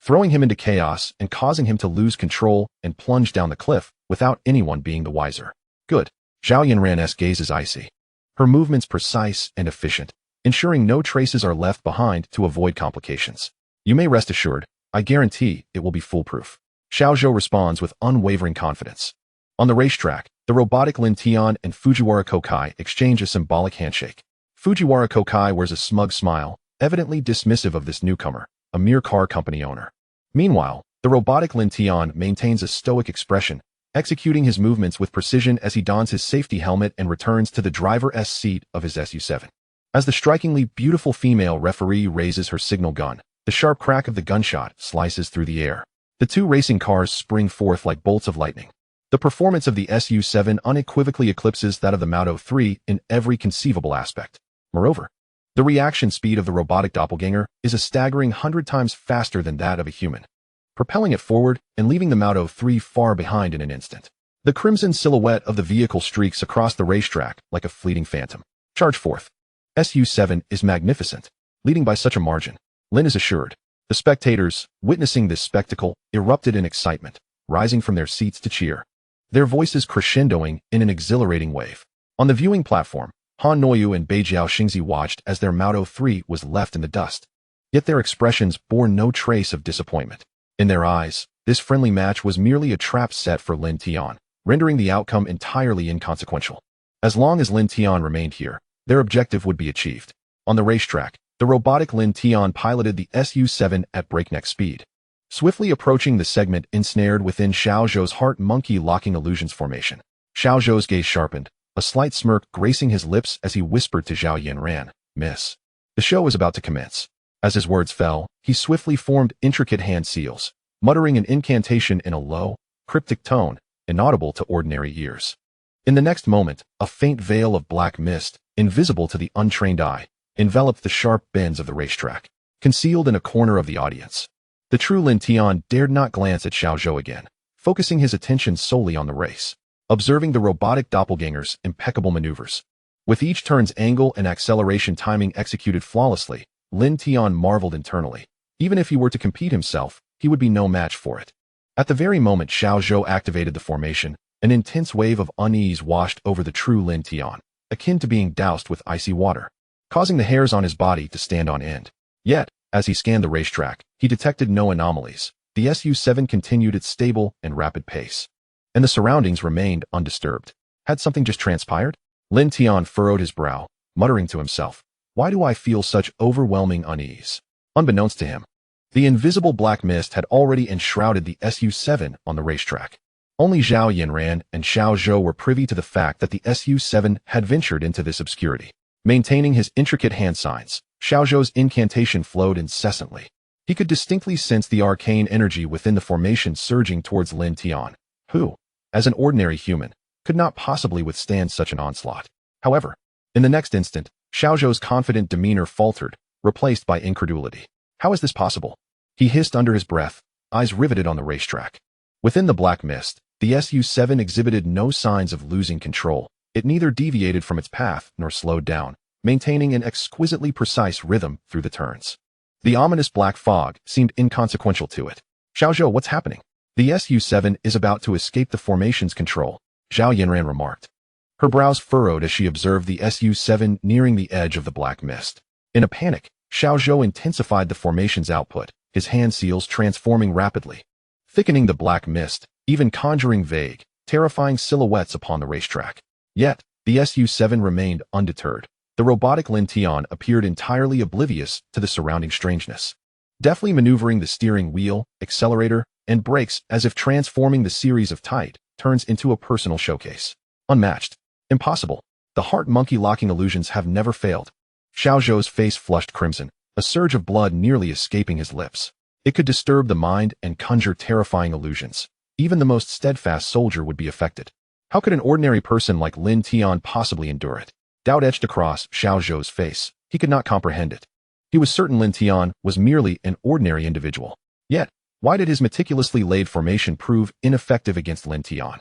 throwing him into chaos and causing him to lose control and plunge down the cliff without anyone being the wiser." "Good." Zhao Yinran's gaze is icy, her movements precise and efficient, ensuring no traces are left behind to avoid complications. "You may rest assured, I guarantee it will be foolproof." Xiao Zhou responds with unwavering confidence. On the racetrack, the robotic Lin Tian and Fujiwara Kokai exchange a symbolic handshake. Fujiwara Kokai wears a smug smile, evidently dismissive of this newcomer, a mere car company owner. Meanwhile, the robotic Lin Tian maintains a stoic expression, executing his movements with precision as he dons his safety helmet and returns to the driver's seat of his SU-7. As the strikingly beautiful female referee raises her signal gun, the sharp crack of the gunshot slices through the air. The two racing cars spring forth like bolts of lightning. The performance of the SU-7 unequivocally eclipses that of the Moto 3 in every conceivable aspect. Moreover, the reaction speed of the robotic doppelganger is a staggering 100 times faster than that of a human, propelling it forward and leaving the Moto 3 far behind in an instant. The crimson silhouette of the vehicle streaks across the racetrack like a fleeting phantom. Charge forth. SU-7 is magnificent, leading by such a margin, Lin is assured. The spectators, witnessing this spectacle, erupted in excitement, rising from their seats to cheer, their voices crescendoing in an exhilarating wave. On the viewing platform, Han Noyu and Beijiao Xingzi watched as their Moto 3 was left in the dust. Yet their expressions bore no trace of disappointment. In their eyes, this friendly match was merely a trap set for Lin Tian, rendering the outcome entirely inconsequential. As long as Lin Tian remained here, their objective would be achieved. On the racetrack, the robotic Lin Tian piloted the SU-7 at breakneck speed, swiftly approaching the segment ensnared within Xiao Zhou's heart monkey locking illusions formation. Xiao Zhou's gaze sharpened, a slight smirk gracing his lips as he whispered to Zhao Yinran, "Miss." The show was about to commence. As his words fell, he swiftly formed intricate hand seals, muttering an incantation in a low, cryptic tone, inaudible to ordinary ears. In the next moment, a faint veil of black mist, invisible to the untrained eye, enveloped the sharp bends of the racetrack, concealed in a corner of the audience. The true Lin Tian dared not glance at Xiao Zhou again, focusing his attention solely on the race, observing the robotic doppelganger's impeccable maneuvers. With each turn's angle and acceleration timing executed flawlessly, Lin Tian marveled internally. Even if he were to compete himself, he would be no match for it. At the very moment Xiao Zhou activated the formation, an intense wave of unease washed over the true Lin Tian, akin to being doused with icy water, causing the hairs on his body to stand on end. Yet, as he scanned the racetrack, he detected no anomalies. The SU-7 continued its stable and rapid pace, and the surroundings remained undisturbed. Had something just transpired? Lin Tian furrowed his brow, muttering to himself, "Why do I feel such overwhelming unease?" Unbeknownst to him, the invisible black mist had already enshrouded the SU-7 on the racetrack. Only Zhao Yinran and Xiao Zhou were privy to the fact that the SU-7 had ventured into this obscurity. Maintaining his intricate hand signs, Xiao Zhou's incantation flowed incessantly. He could distinctly sense the arcane energy within the formation surging towards Lin Tian, who, as an ordinary human, could not possibly withstand such an onslaught. However, in the next instant, Xiao Zhou's confident demeanor faltered, replaced by incredulity. How is this possible? He hissed under his breath, eyes riveted on the racetrack. Within the black mist, the SU-7 exhibited no signs of losing control. It neither deviated from its path nor slowed down, maintaining an exquisitely precise rhythm through the turns. The ominous black fog seemed inconsequential to it. Xiaozhou, what's happening? The SU-7 is about to escape the formation's control, Zhao Yinran remarked. Her brows furrowed as she observed the SU-7 nearing the edge of the black mist. In a panic, Xiaozhou intensified the formation's output, his hand seals transforming rapidly, thickening the black mist, even conjuring vague, terrifying silhouettes upon the racetrack. Yet, the SU-7 remained undeterred. The robotic Lin Tian appeared entirely oblivious to the surrounding strangeness, deftly maneuvering the steering wheel, accelerator, and brakes as if transforming the series of tight turns into a personal showcase. Unmatched. Impossible. The heart monkey locking illusions have never failed. Xiaozhou's face flushed crimson, a surge of blood nearly escaping his lips. It could disturb the mind and conjure terrifying illusions. Even the most steadfast soldier would be affected. How could an ordinary person like Lin Tian possibly endure it? Doubt etched across Xiaozhou's face. He could not comprehend it. He was certain Lin Tian was merely an ordinary individual. Yet, why did his meticulously laid formation prove ineffective against Lin Tian?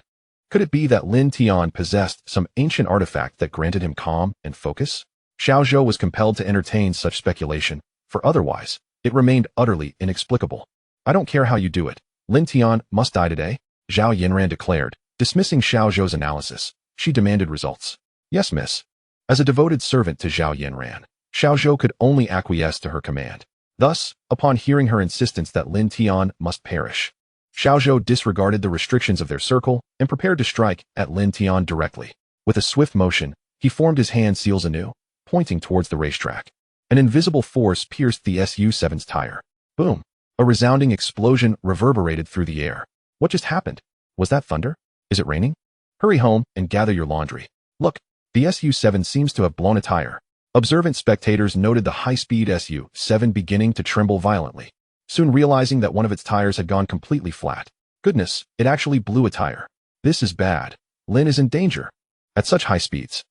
Could it be that Lin Tian possessed some ancient artifact that granted him calm and focus? Xiaozhou was compelled to entertain such speculation, for otherwise, it remained utterly inexplicable. I don't care how you do it. Lin Tian must die today, Zhao Yinran declared. Dismissing Xiaozhou's analysis, she demanded results. Yes, miss. As a devoted servant to Zhao Yinran, Xiaozhou could only acquiesce to her command. Thus, upon hearing her insistence that Lin Tian must perish, Xiaozhou disregarded the restrictions of their circle and prepared to strike at Lin Tian directly. With a swift motion, he formed his hand seals anew, pointing towards the racetrack. An invisible force pierced the SU-7's tire. Boom! A resounding explosion reverberated through the air. What just happened? Was that thunder? Is it raining? Hurry home and gather your laundry. Look, the SU-7 seems to have blown a tire. Observant spectators noted the high-speed SU-7 beginning to tremble violently, soon realizing that one of its tires had gone completely flat. Goodness, it actually blew a tire. This is bad. Lin is in danger. At such high speeds,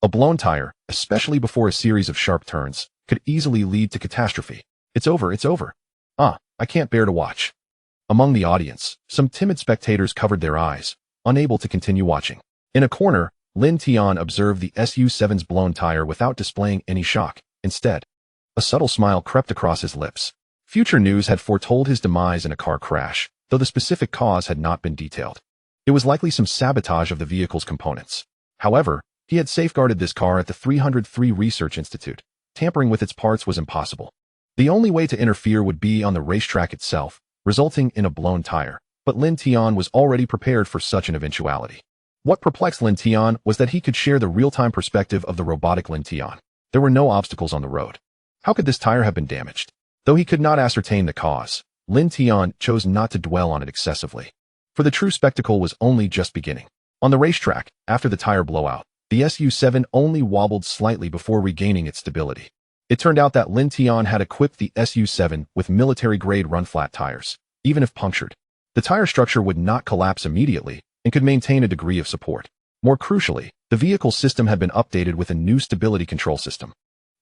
a blown tire, especially before a series of sharp turns, could easily lead to catastrophe. It's over, it's over. I can't bear to watch. Among the audience, some timid spectators covered their eyes, unable to continue watching. In a corner, Lin Tian observed the SU-7's blown tire without displaying any shock. Instead, a subtle smile crept across his lips. Future news had foretold his demise in a car crash, though the specific cause had not been detailed. It was likely some sabotage of the vehicle's components. However, he had safeguarded this car at the 303 Research Institute. Tampering with its parts was impossible. The only way to interfere would be on the racetrack itself, resulting in a blown tire. But Lin Tian was already prepared for such an eventuality. What perplexed Lin Tian was that he could share the real-time perspective of the robotic Lin Tian. There were no obstacles on the road. How could this tire have been damaged? Though he could not ascertain the cause, Lin Tian chose not to dwell on it excessively. For the true spectacle was only just beginning. On the racetrack, after the tire blowout, the SU-7 only wobbled slightly before regaining its stability. It turned out that Lin Tian had equipped the SU-7 with military-grade run-flat tires. Even if punctured, the tire structure would not collapse immediately and could maintain a degree of support. More crucially, the vehicle system had been updated with a new stability control system.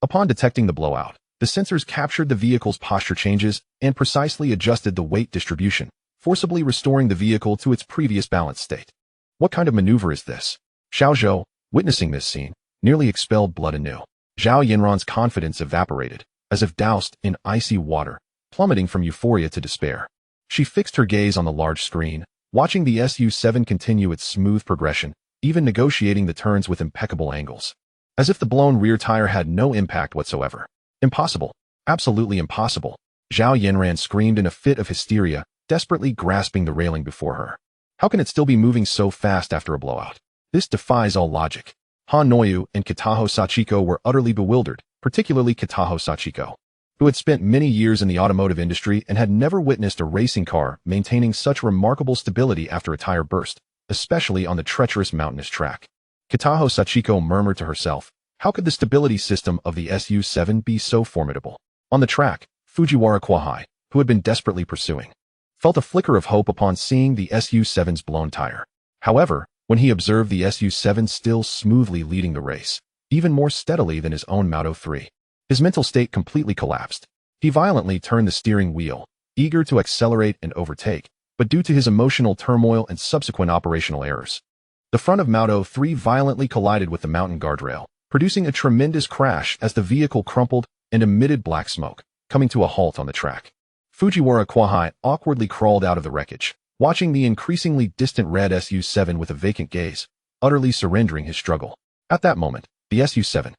Upon detecting the blowout, the sensors captured the vehicle's posture changes and precisely adjusted the weight distribution, forcibly restoring the vehicle to its previous balanced state. What kind of maneuver is this? Xiaozhou, witnessing this scene, nearly expelled blood anew. Zhao Yinran's confidence evaporated, as if doused in icy water, plummeting from euphoria to despair. She fixed her gaze on the large screen, watching the SU-7 continue its smooth progression, even negotiating the turns with impeccable angles. As if the blown rear tire had no impact whatsoever. Impossible. Absolutely impossible. Zhao Yinran screamed in a fit of hysteria, desperately grasping the railing before her. How can it still be moving so fast after a blowout? This defies all logic. Han Noyu and Kitaho Sachiko were utterly bewildered, particularly Kitaho Sachiko, who had spent many years in the automotive industry and had never witnessed a racing car maintaining such remarkable stability after a tire burst, especially on the treacherous mountainous track. Kitaho Sachiko murmured to herself, how could the stability system of the SU-7 be so formidable? On the track, Fujiwara Kwahai, who had been desperately pursuing, felt a flicker of hope upon seeing the SU-7's blown tire. However, when he observed the SU-7 still smoothly leading the race, even more steadily than his own Moto 3, His mental state completely collapsed. He violently turned the steering wheel, eager to accelerate and overtake, but due to his emotional turmoil and subsequent operational errors, the front of Mauto 3 violently collided with the mountain guardrail, producing a tremendous crash as the vehicle crumpled and emitted black smoke, coming to a halt on the track. Fujiwara Kwahai awkwardly crawled out of the wreckage, watching the increasingly distant red SU-7 with a vacant gaze, utterly surrendering his struggle. At that moment, the SU-7,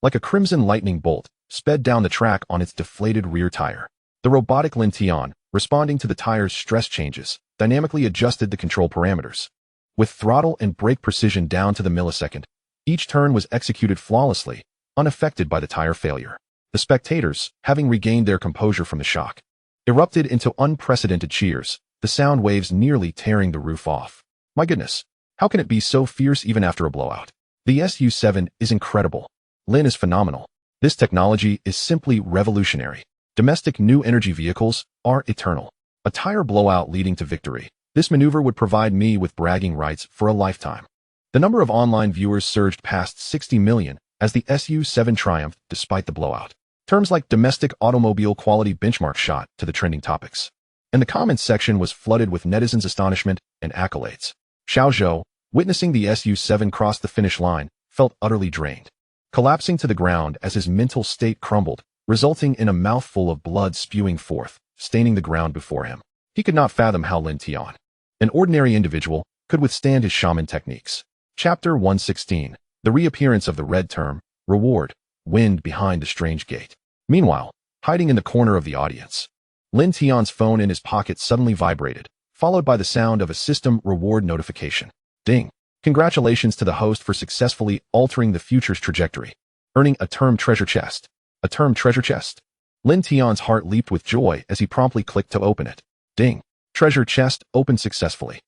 like a crimson lightning bolt, sped down the track on its deflated rear tire. The robotic Lin Tian, responding to the tire's stress changes, dynamically adjusted the control parameters. With throttle and brake precision down to the millisecond, each turn was executed flawlessly, unaffected by the tire failure. The spectators, having regained their composure from the shock, erupted into unprecedented cheers, the sound waves nearly tearing the roof off. My goodness, how can it be so fierce even after a blowout? The SU-7 is incredible. Lin is phenomenal. This technology is simply revolutionary. Domestic new energy vehicles are eternal. A tire blowout leading to victory. This maneuver would provide me with bragging rights for a lifetime. The number of online viewers surged past 60 million as the SU-7 triumphed despite the blowout. Terms like domestic automobile quality benchmark shot to the trending topics. And the comments section was flooded with netizens' astonishment and accolades. Xiao Zhou, witnessing the SU-7 cross the finish line, felt utterly drained, collapsing to the ground as his mental state crumbled, resulting in a mouthful of blood spewing forth, staining the ground before him. He could not fathom how Lin Tian, an ordinary individual, could withstand his shaman techniques. Chapter 116. The reappearance of the red term, reward, wind behind the strange gate. Meanwhile, hiding in the corner of the audience, Lin Tian's phone in his pocket suddenly vibrated, followed by the sound of a system reward notification. Ding. Congratulations to the host for successfully altering the future's trajectory, earning a term treasure chest. A term treasure chest? Lin Tian's heart leaped with joy as he promptly clicked to open it. Ding. Treasure chest opened successfully.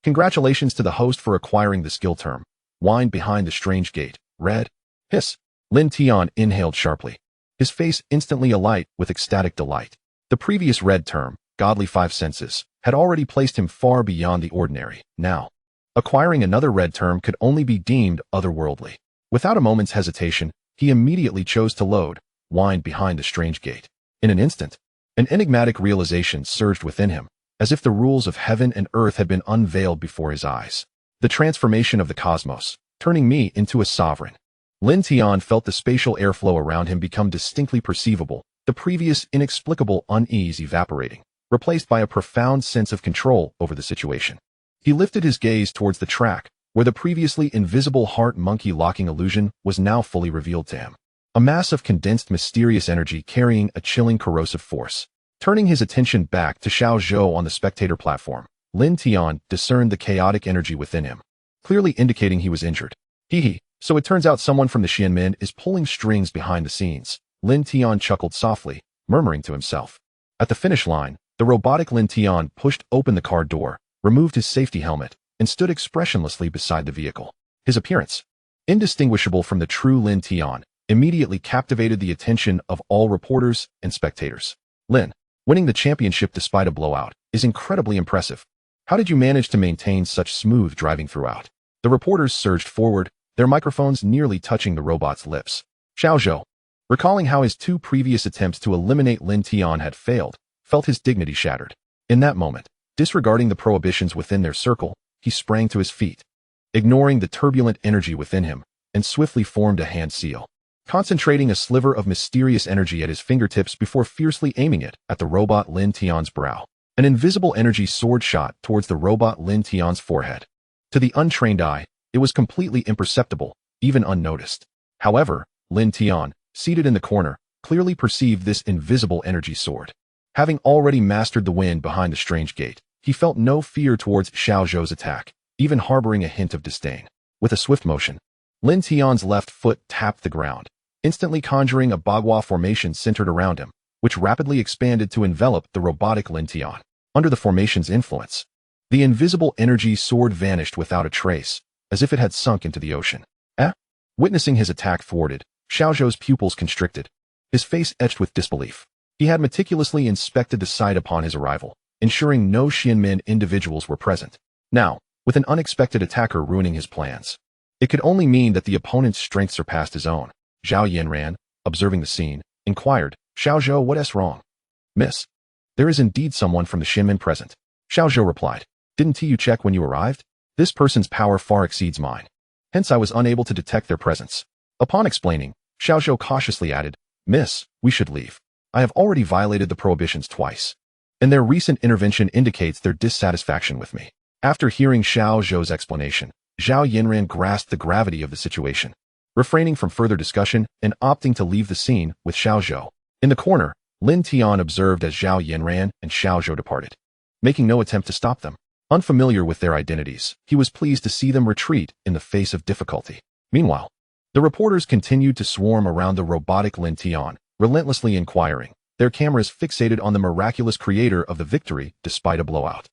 Congratulations to the host for acquiring the skill term, wind behind the strange gate, red. Hiss. Lin Tian inhaled sharply, his face instantly alight with ecstatic delight. The previous red term, godly five senses, had already placed him far beyond the ordinary. Now, acquiring another red term could only be deemed otherworldly. Without a moment's hesitation, he immediately chose to load, wind behind the strange gate. In an instant, an enigmatic realization surged within him, as if the rules of heaven and earth had been unveiled before his eyes. The transformation of the cosmos, turning me into a sovereign. Lin Tian felt the spatial airflow around him become distinctly perceivable, the previous inexplicable unease evaporating, replaced by a profound sense of control over the situation. He lifted his gaze towards the track, where the previously invisible heart monkey locking illusion was now fully revealed to him. A mass of condensed mysterious energy carrying a chilling corrosive force. Turning his attention back to Xiao Zhou on the spectator platform, Lin Tian discerned the chaotic energy within him, clearly indicating he was injured. Hee, so it turns out someone from the Xianmen is pulling strings behind the scenes. Lin Tian chuckled softly, murmuring to himself. At the finish line, the robotic Lin Tian pushed open the car door, removed his safety helmet, and stood expressionlessly beside the vehicle. His appearance, indistinguishable from the true Lin Tian, immediately captivated the attention of all reporters and spectators. Lin, winning the championship despite a blowout, is incredibly impressive. How did you manage to maintain such smooth driving throughout? The reporters surged forward, their microphones nearly touching the robot's lips. Xiao Zhou, recalling how his two previous attempts to eliminate Lin Tian had failed, felt his dignity shattered. In that moment, disregarding the prohibitions within their circle, he sprang to his feet, ignoring the turbulent energy within him, and swiftly formed a hand seal, concentrating a sliver of mysterious energy at his fingertips before fiercely aiming it at the robot Lin Tian's brow. An invisible energy sword shot towards the robot Lin Tian's forehead. To the untrained eye, it was completely imperceptible, even unnoticed. However, Lin Tian, seated in the corner, clearly perceived this invisible energy sword. Having already mastered the wind behind the strange gate, he felt no fear towards Xiao Zhou's attack, even harboring a hint of disdain. With a swift motion, Lin Tian's left foot tapped the ground, instantly conjuring a bagua formation centered around him, which rapidly expanded to envelop the robotic Lin Tian. Under the formation's influence, the invisible energy sword vanished without a trace, as if it had sunk into the ocean. Witnessing his attack thwarted, Xiao Zhou's pupils constricted, his face etched with disbelief. He had meticulously inspected the site upon his arrival, ensuring no Xianmen individuals were present. Now, with an unexpected attacker ruining his plans, it could only mean that the opponent's strength surpassed his own. Zhao Yanran, observing the scene, inquired. Xiao Zhou, what's wrong? Miss, there is indeed someone from the Shinmen present. Xiao Zhou replied. Didn't you check when you arrived? This person's power far exceeds mine. Hence I was unable to detect their presence. Upon explaining, Xiao Zhou cautiously added, Miss, we should leave. I have already violated the prohibitions twice, and their recent intervention indicates their dissatisfaction with me. After hearing Xiao Zhou's explanation, Zhao Yinran grasped the gravity of the situation, refraining from further discussion and opting to leave the scene with Xiao Zhou. In the corner, Lin Tian observed as Zhao Yinran and Xiao Zhou departed, making no attempt to stop them. Unfamiliar with their identities, he was pleased to see them retreat in the face of difficulty. Meanwhile, the reporters continued to swarm around the robotic Lin Tian, relentlessly inquiring, their cameras fixated on the miraculous creator of the victory despite a blowout.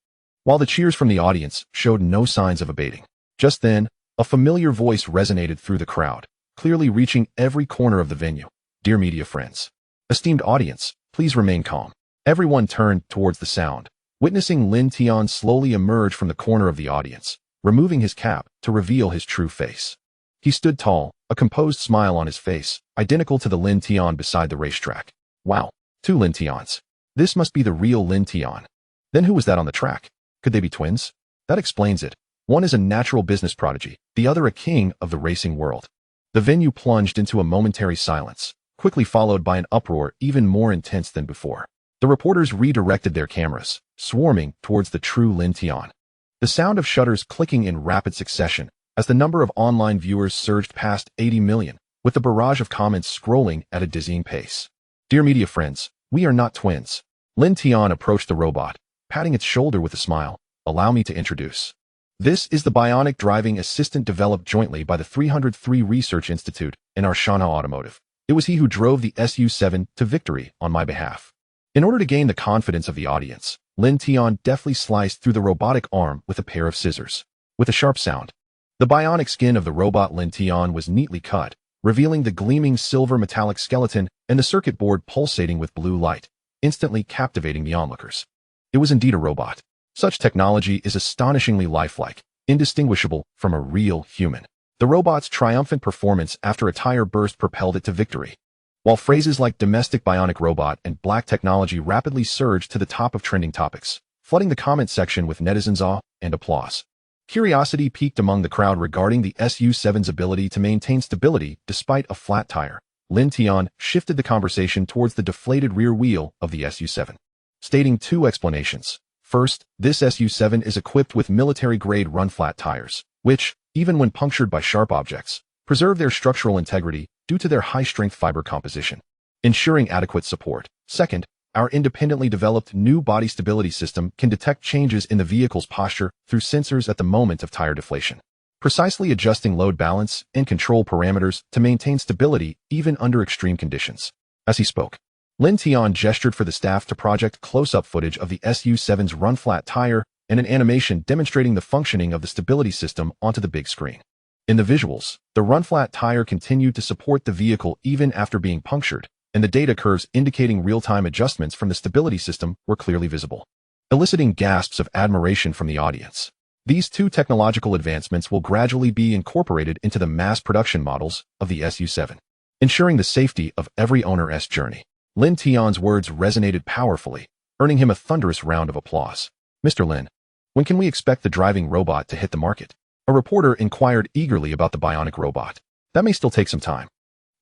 While the cheers from the audience showed no signs of abating. Just then, a familiar voice resonated through the crowd, clearly reaching every corner of the venue. Dear media friends, esteemed audience, please remain calm. Everyone turned towards the sound, witnessing Lin Tian slowly emerge from the corner of the audience, removing his cap to reveal his true face. He stood tall, a composed smile on his face, identical to the Lin Tian beside the racetrack. Wow, two Lin Tians. This must be the real Lin Tian. Then who was that on the track? Could they be twins? That explains it. One is a natural business prodigy, the other a king of the racing world. The venue plunged into a momentary silence, quickly followed by an uproar even more intense than before. The reporters redirected their cameras, swarming towards the true Lin Tian. The sound of shutters clicking in rapid succession as the number of online viewers surged past 80 million, with the barrage of comments scrolling at a dizzying pace. Dear media friends, we are not twins. Lin Tian approached the robot, patting its shoulder with a smile. Allow me to introduce. This is the bionic driving assistant developed jointly by the 303 Research Institute and Arshana Automotive. It was he who drove the SU-7 to victory on my behalf. In order to gain the confidence of the audience, Lin Tian deftly sliced through the robotic arm with a pair of scissors. With a sharp sound, the bionic skin of the robot Lin Tian was neatly cut, revealing the gleaming silver metallic skeleton and the circuit board pulsating with blue light, instantly captivating the onlookers. It was indeed a robot. Such technology is astonishingly lifelike, indistinguishable from a real human. The robot's triumphant performance after a tire burst propelled it to victory, while phrases like domestic bionic robot and black technology rapidly surged to the top of trending topics, flooding the comment section with netizens' awe and applause. Curiosity peaked among the crowd regarding the SU-7's ability to maintain stability despite a flat tire. Lin Tian shifted the conversation towards the deflated rear wheel of the SU-7, stating two explanations. First, this SU-7 is equipped with military-grade run-flat tires, which, even when punctured by sharp objects, preserve their structural integrity due to their high-strength fiber composition, ensuring adequate support. Second, our independently developed new body stability system can detect changes in the vehicle's posture through sensors at the moment of tire deflation, precisely adjusting load balance and control parameters to maintain stability even under extreme conditions. As he spoke, Lin Tian gestured for the staff to project close-up footage of the SU-7's run-flat tire and an animation demonstrating the functioning of the stability system onto the big screen. In the visuals, the run-flat tire continued to support the vehicle even after being punctured, and the data curves indicating real-time adjustments from the stability system were clearly visible, eliciting gasps of admiration from the audience. These two technological advancements will gradually be incorporated into the mass production models of the SU-7, ensuring the safety of every owner's journey. Lin Tian's words resonated powerfully, earning him a thunderous round of applause. Mr. Lin, when can we expect the driving robot to hit the market? A reporter inquired eagerly about the bionic robot. That may still take some time.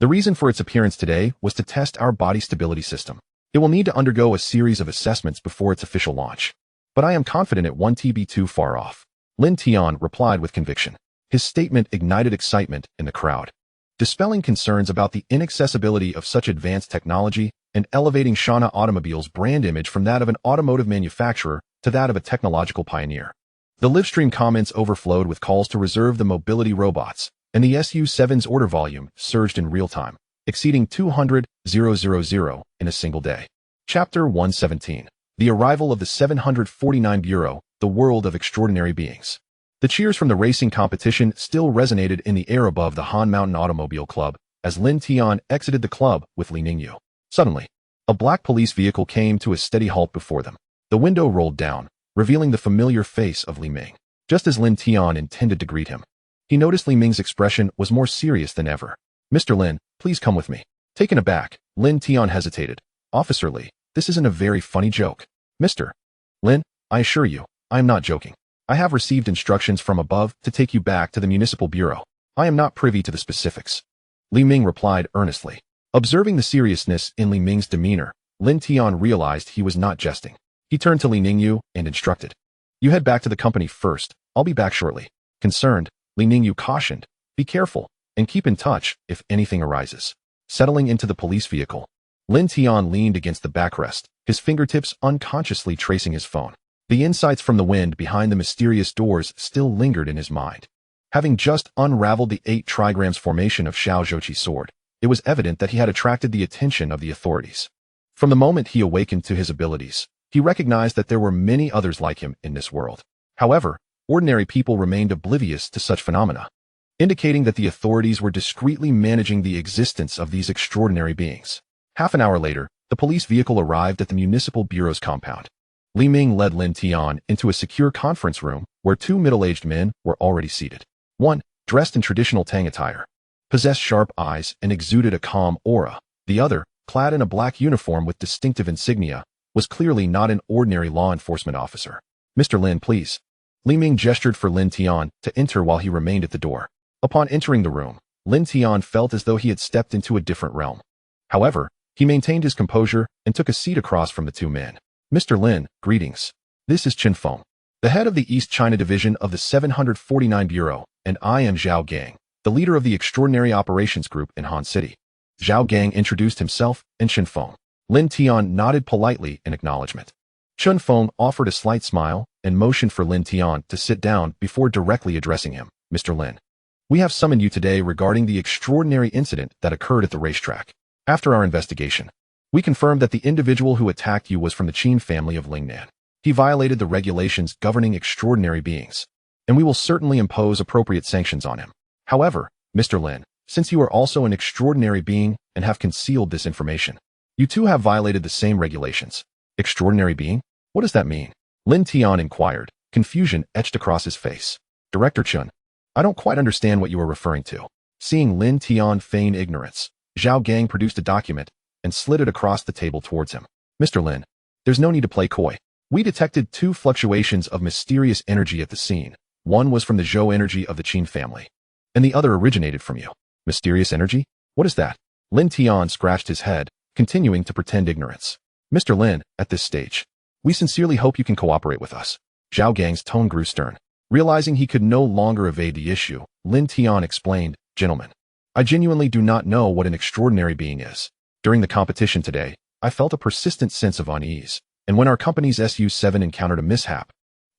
The reason for its appearance today was to test our body stability system. It will need to undergo a series of assessments before its official launch. But I am confident it won't be too far off. Lin Tian replied with conviction. His statement ignited excitement in the crowd, dispelling concerns about the inaccessibility of such advanced technology and elevating Shana Automobile's brand image from that of an automotive manufacturer to that of a technological pioneer. The livestream comments overflowed with calls to reserve the mobility robots, and the SU-7's order volume surged in real time, exceeding 200,000 in a single day. Chapter 117. The Arrival of the 749 Bureau, the World of Extraordinary Beings. The cheers from the racing competition still resonated in the air above the Han Mountain Automobile Club as Lin Tian exited the club with Li Ningyu. Suddenly, a black police vehicle came to a steady halt before them. The window rolled down, revealing the familiar face of Li Ming. Just as Lin Tian intended to greet him, he noticed Li Ming's expression was more serious than ever. Mr. Lin, please come with me. Taken aback, Lin Tian hesitated. Officer Lee, this isn't a very funny joke. Mr. Lin, I assure you, I am not joking. I have received instructions from above to take you back to the municipal bureau. I am not privy to the specifics. Li Ming replied earnestly. Observing the seriousness in Li Ming's demeanor, Lin Tian realized he was not jesting. He turned to Li Ningyu and instructed. You head back to the company first. I'll be back shortly. Concerned, Li Ningyu cautioned, be careful, and keep in touch if anything arises. Settling into the police vehicle, Lin Tian leaned against the backrest, his fingertips unconsciously tracing his phone. The insights from the wind behind the mysterious doors still lingered in his mind. Having just unraveled the 8 trigrams formation of Xiao Zhouqi's sword, it was evident that he had attracted the attention of the authorities. From the moment he awakened to his abilities, he recognized that there were many others like him in this world. However, ordinary people remained oblivious to such phenomena, indicating that the authorities were discreetly managing the existence of these extraordinary beings. Half an hour later, the police vehicle arrived at the municipal bureau's compound. Li Ming led Lin Tian into a secure conference room where 2 middle-aged men were already seated. One, dressed in traditional Tang attire, possessed sharp eyes and exuded a calm aura. The other, clad in a black uniform with distinctive insignia, was clearly not an ordinary law enforcement officer. Mr. Lin, please. Li Ming gestured for Lin Tian to enter while he remained at the door. Upon entering the room, Lin Tian felt as though he had stepped into a different realm. However, he maintained his composure and took a seat across from the 2 men. Mr. Lin, greetings. This is Chen Feng, the head of the East China Division of the 749 Bureau, and I am Zhao Gang, the leader of the Extraordinary Operations Group in Han City. Zhao Gang introduced himself and Chen Feng. Lin Tian nodded politely in acknowledgement. Chen Feng offered a slight smile and motioned for Lin Tian to sit down before directly addressing him. Mr. Lin, we have summoned you today regarding the extraordinary incident that occurred at the racetrack. After our investigation, we confirmed that the individual who attacked you was from the Qin family of Lingnan. He violated the regulations governing extraordinary beings, and we will certainly impose appropriate sanctions on him. However, Mr. Lin, since you are also an extraordinary being and have concealed this information, you too have violated the same regulations. Extraordinary being? What does that mean? Lin Tian inquired, confusion etched across his face. Director Chun, I don't quite understand what you are referring to. Seeing Lin Tian feign ignorance, Zhao Gang produced a document and slid it across the table towards him. Mr. Lin, there's no need to play coy. We detected 2 fluctuations of mysterious energy at the scene. One was from the Zhou energy of the Qin family, and the other originated from you. Mysterious energy? What is that? Lin Tian scratched his head, continuing to pretend ignorance. Mr. Lin, at this stage, we sincerely hope you can cooperate with us. Zhao Gang's tone grew stern. Realizing he could no longer evade the issue, Lin Tian explained, Gentlemen, I genuinely do not know what an extraordinary being is. During the competition today, I felt a persistent sense of unease, and when our company's SU-7 encountered a mishap,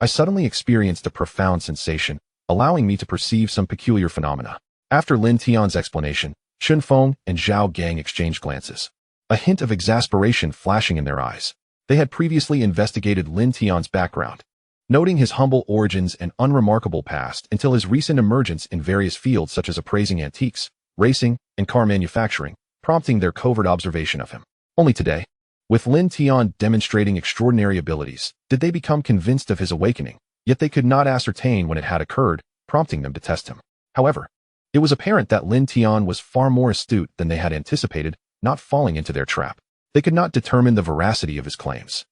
I suddenly experienced a profound sensation, allowing me to perceive some peculiar phenomena. After Lin Tian's explanation, Chen Feng and Zhao Gang exchanged glances, a hint of exasperation flashing in their eyes. They had previously investigated Lin Tian's background, noting his humble origins and unremarkable past until his recent emergence in various fields such as appraising antiques, racing, and car manufacturing, prompting their covert observation of him. Only today, with Lin Tian demonstrating extraordinary abilities, did they become convinced of his awakening, yet they could not ascertain when it had occurred, prompting them to test him. However, it was apparent that Lin Tian was far more astute than they had anticipated, not falling into their trap. They could not determine the veracity of his claims.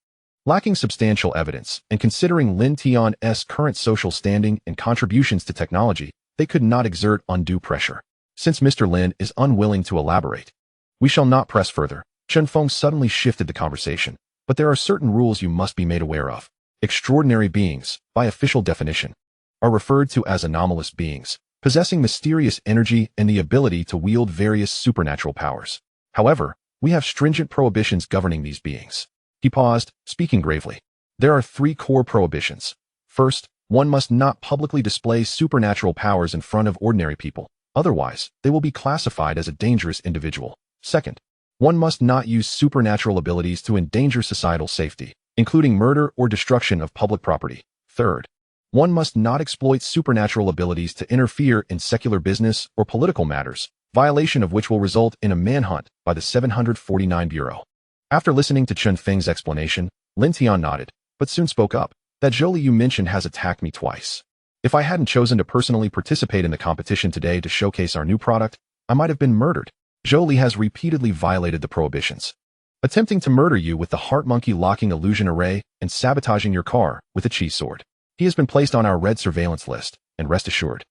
Lacking substantial evidence, and considering Lin Tian's current social standing and contributions to technology, they could not exert undue pressure. Since Mr. Lin is unwilling to elaborate, we shall not press further. Chen Feng suddenly shifted the conversation, but there are certain rules you must be made aware of. Extraordinary beings, by official definition, are referred to as anomalous beings, possessing mysterious energy and the ability to wield various supernatural powers. However, we have stringent prohibitions governing these beings. He paused, speaking gravely. There are 3 core prohibitions. First, one must not publicly display supernatural powers in front of ordinary people. Otherwise, they will be classified as a dangerous individual. Second, one must not use supernatural abilities to endanger societal safety, including murder or destruction of public property. Third, one must not exploit supernatural abilities to interfere in secular business or political matters, violation of which will result in a manhunt by the 749 Bureau. After listening to Chen Feng's explanation, Lin Tian nodded, but soon spoke up. That Zhou you mentioned has attacked me twice. If I hadn't chosen to personally participate in the competition today to showcase our new product, I might have been murdered. Zhou Li has repeatedly violated the prohibitions, attempting to murder you with the heart monkey locking illusion array and sabotaging your car with a cheese sword. He has been placed on our red surveillance list, and rest assured,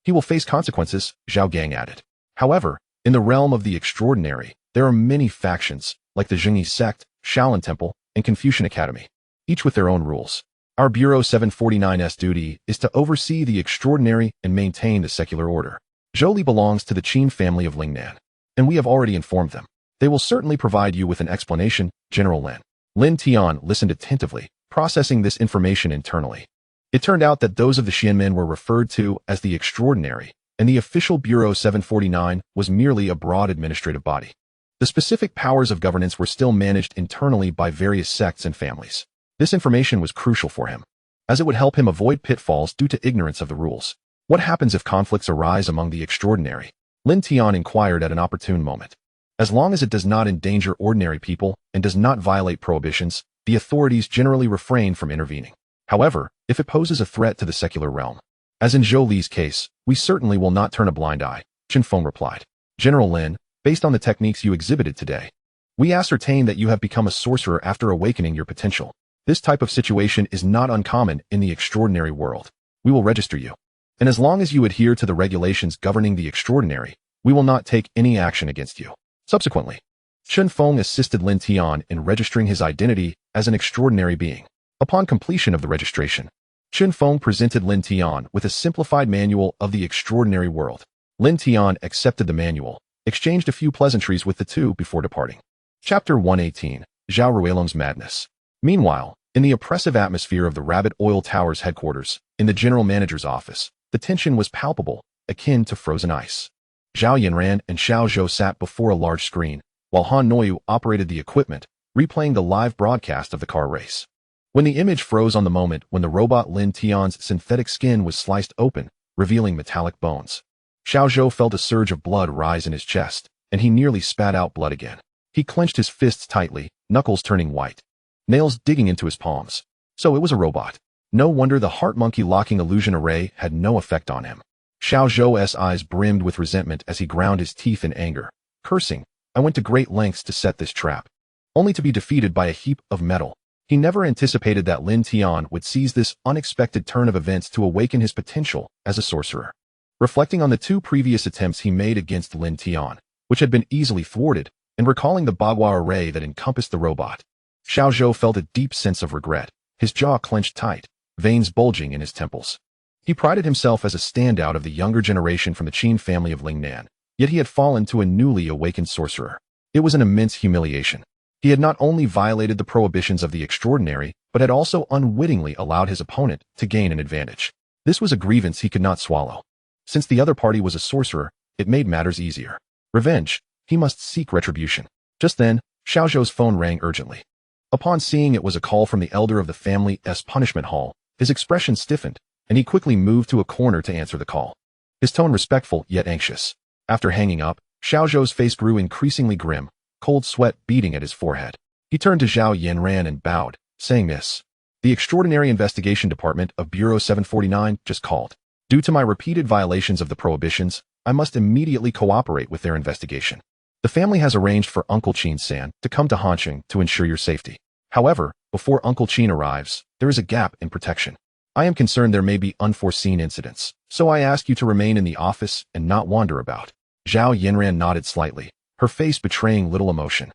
he will face consequences, Zhao Gang added. However, in the realm of the extraordinary, there are many factions, like the Zhengyi sect, Shaolin Temple, and Confucian Academy, each with their own rules. Our Bureau 749's duty is to oversee the extraordinary and maintain the secular order. Zhou Li belongs to the Qin family of Lingnan, and we have already informed them. They will certainly provide you with an explanation, General Lin. Lin Tian listened attentively, processing this information internally. It turned out that those of the Xianmen were referred to as the extraordinary, and the official Bureau 749 was merely a broad administrative body. The specific powers of governance were still managed internally by various sects and families. This information was crucial for him, as it would help him avoid pitfalls due to ignorance of the rules. What happens if conflicts arise among the extraordinary? Lin Tian inquired at an opportune moment. As long as it does not endanger ordinary people and does not violate prohibitions, the authorities generally refrain from intervening. However, if it poses a threat to the secular realm, as in Zhou Li's case, we certainly will not turn a blind eye, Chen Feng replied. General Lin, based on the techniques you exhibited today, we ascertain that you have become a sorcerer after awakening your potential. This type of situation is not uncommon in the extraordinary world. We will register you. And as long as you adhere to the regulations governing the extraordinary, we will not take any action against you. Subsequently, Chen Feng assisted Lin Tian in registering his identity as an extraordinary being. Upon completion of the registration, Chen Feng presented Lin Tian with a simplified manual of the extraordinary world. Lin Tian accepted the manual, exchanged a few pleasantries with the two before departing. Chapter 118, Zhao Ruilong's Madness. Meanwhile, in the oppressive atmosphere of the Rabbit Oil Tower's headquarters, in the general manager's office, the tension was palpable, akin to frozen ice. Zhao Yanran and Xiao Zhou sat before a large screen, while Han Noyu operated the equipment, replaying the live broadcast of the car race. When the image froze on the moment when the robot Lin Tian's synthetic skin was sliced open, revealing metallic bones, Xiao Zhou felt a surge of blood rise in his chest, and he nearly spat out blood again. He clenched his fists tightly, knuckles turning white, nails digging into his palms. So it was a robot. No wonder the heart monkey locking illusion array had no effect on him. Xiao Zhou's eyes brimmed with resentment as he ground his teeth in anger, cursing, I went to great lengths to set this trap, only to be defeated by a heap of metal. He never anticipated that Lin Tian would seize this unexpected turn of events to awaken his potential as a sorcerer. Reflecting on the two previous attempts he made against Lin Tian, which had been easily thwarted, and recalling the Bagua array that encompassed the robot, Xiao Zhou felt a deep sense of regret, his jaw clenched tight, veins bulging in his temples. He prided himself as a standout of the younger generation from the Qin family of Lingnan, yet he had fallen to a newly awakened sorcerer. It was an immense humiliation. He had not only violated the prohibitions of the extraordinary, but had also unwittingly allowed his opponent to gain an advantage. This was a grievance he could not swallow. Since the other party was a sorcerer, it made matters easier. Revenge. He must seek retribution. Just then, Xiao Zhou's phone rang urgently. Upon seeing it was a call from the elder of the family's punishment hall, his expression stiffened, and he quickly moved to a corner to answer the call. His tone respectful yet anxious. After hanging up, Xiao Zhou's face grew increasingly grim, cold sweat beading at his forehead. He turned to Zhao Yanran and bowed, saying, Miss, the Extraordinary Investigation Department of Bureau 749 just called. Due to my repeated violations of the prohibitions, I must immediately cooperate with their investigation. The family has arranged for Uncle Qin-san to come to Hanqing to ensure your safety. However, before Uncle Qin arrives, there is a gap in protection. I am concerned there may be unforeseen incidents, so I ask you to remain in the office and not wander about. Zhao Yanran nodded slightly, her face betraying little emotion.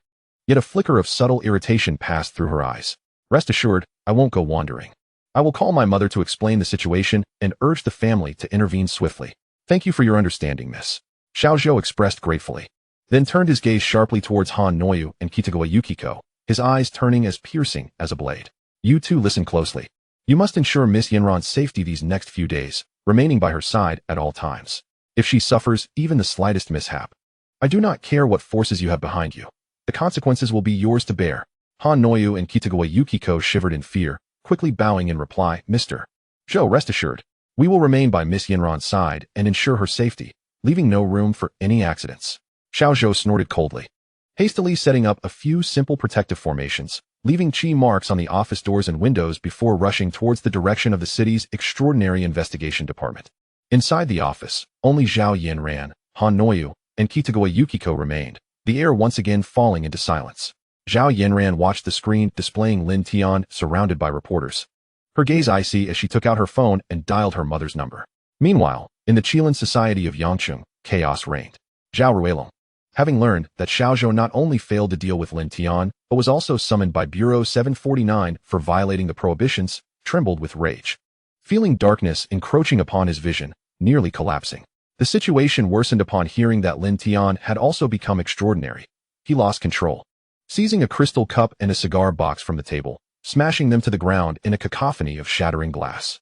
Yet a flicker of subtle irritation passed through her eyes. Rest assured, I won't go wandering. I will call my mother to explain the situation and urge the family to intervene swiftly. Thank you for your understanding, miss. Xiao Zhou expressed gratefully, then turned his gaze sharply towards Han Noyu and Kitagawa Yukiko, his eyes turning as piercing as a blade. You two listen closely. You must ensure Miss Yanran's safety these next few days, remaining by her side at all times. If she suffers even the slightest mishap, I do not care what forces you have behind you. The consequences will be yours to bear. Han Noyu and Kitagawa Yukiko shivered in fear, quickly bowing in reply, Mr. Zhou, rest assured, we will remain by Miss Yanran's side and ensure her safety, leaving no room for any accidents. Xiao Zhou snorted coldly, hastily setting up a few simple protective formations, leaving chi marks on the office doors and windows before rushing towards the direction of the city's Extraordinary Investigation Department. Inside the office, only Zhao Yanran, Han Noyu, and Kitagawa Yukiko remained, the air once again falling into silence. Zhao Yanran watched the screen displaying Lin Tian surrounded by reporters. Her gaze icy as she took out her phone and dialed her mother's number. Meanwhile, in the Qilin society of Yangcheng, chaos reigned. Zhao Ruilong, having learned that Xiaozhou not only failed to deal with Lin Tian, but was also summoned by Bureau 749 for violating the prohibitions, trembled with rage. Feeling darkness encroaching upon his vision, nearly collapsing. The situation worsened upon hearing that Lin Tian had also become extraordinary. He lost control. Seizing a crystal cup and a cigar box from the table, smashing them to the ground in a cacophony of shattering glass.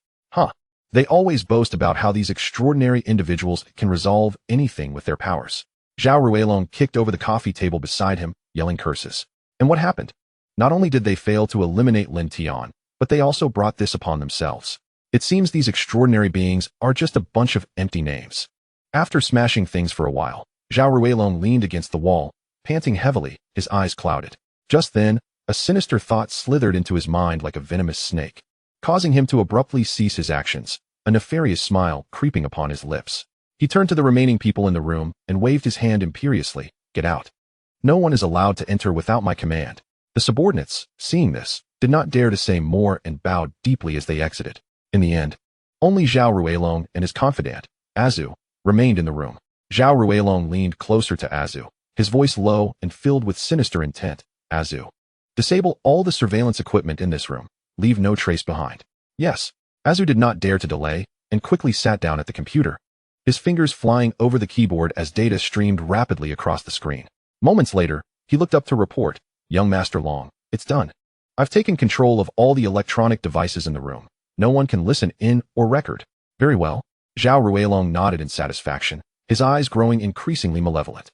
They always boast about how these extraordinary individuals can resolve anything with their powers. Zhao Ruilong kicked over the coffee table beside him, yelling curses. And what happened? Not only did they fail to eliminate Lin Tian, but they also brought this upon themselves. It seems these extraordinary beings are just a bunch of empty names. After smashing things for a while, Zhao Ruilong leaned against the wall, panting heavily, his eyes clouded. Just then, a sinister thought slithered into his mind like a venomous snake, causing him to abruptly cease his actions, a nefarious smile creeping upon his lips. He turned to the remaining people in the room and waved his hand imperiously. Get out. No one is allowed to enter without my command. The subordinates, seeing this, did not dare to say more and bowed deeply as they exited. In the end, only Zhao Ruilong and his confidant, Azu, remained in the room. Zhao Ruilong leaned closer to Azu, his voice low and filled with sinister intent. Azu, disable all the surveillance equipment in this room. Leave no trace behind. Yes. Azu did not dare to delay and quickly sat down at the computer, his fingers flying over the keyboard as data streamed rapidly across the screen. Moments later, he looked up to report, Young Master Long, it's done. I've taken control of all the electronic devices in the room. No one can listen in or record. Very well. Zhao Ruilong nodded in satisfaction, his eyes growing increasingly malevolent.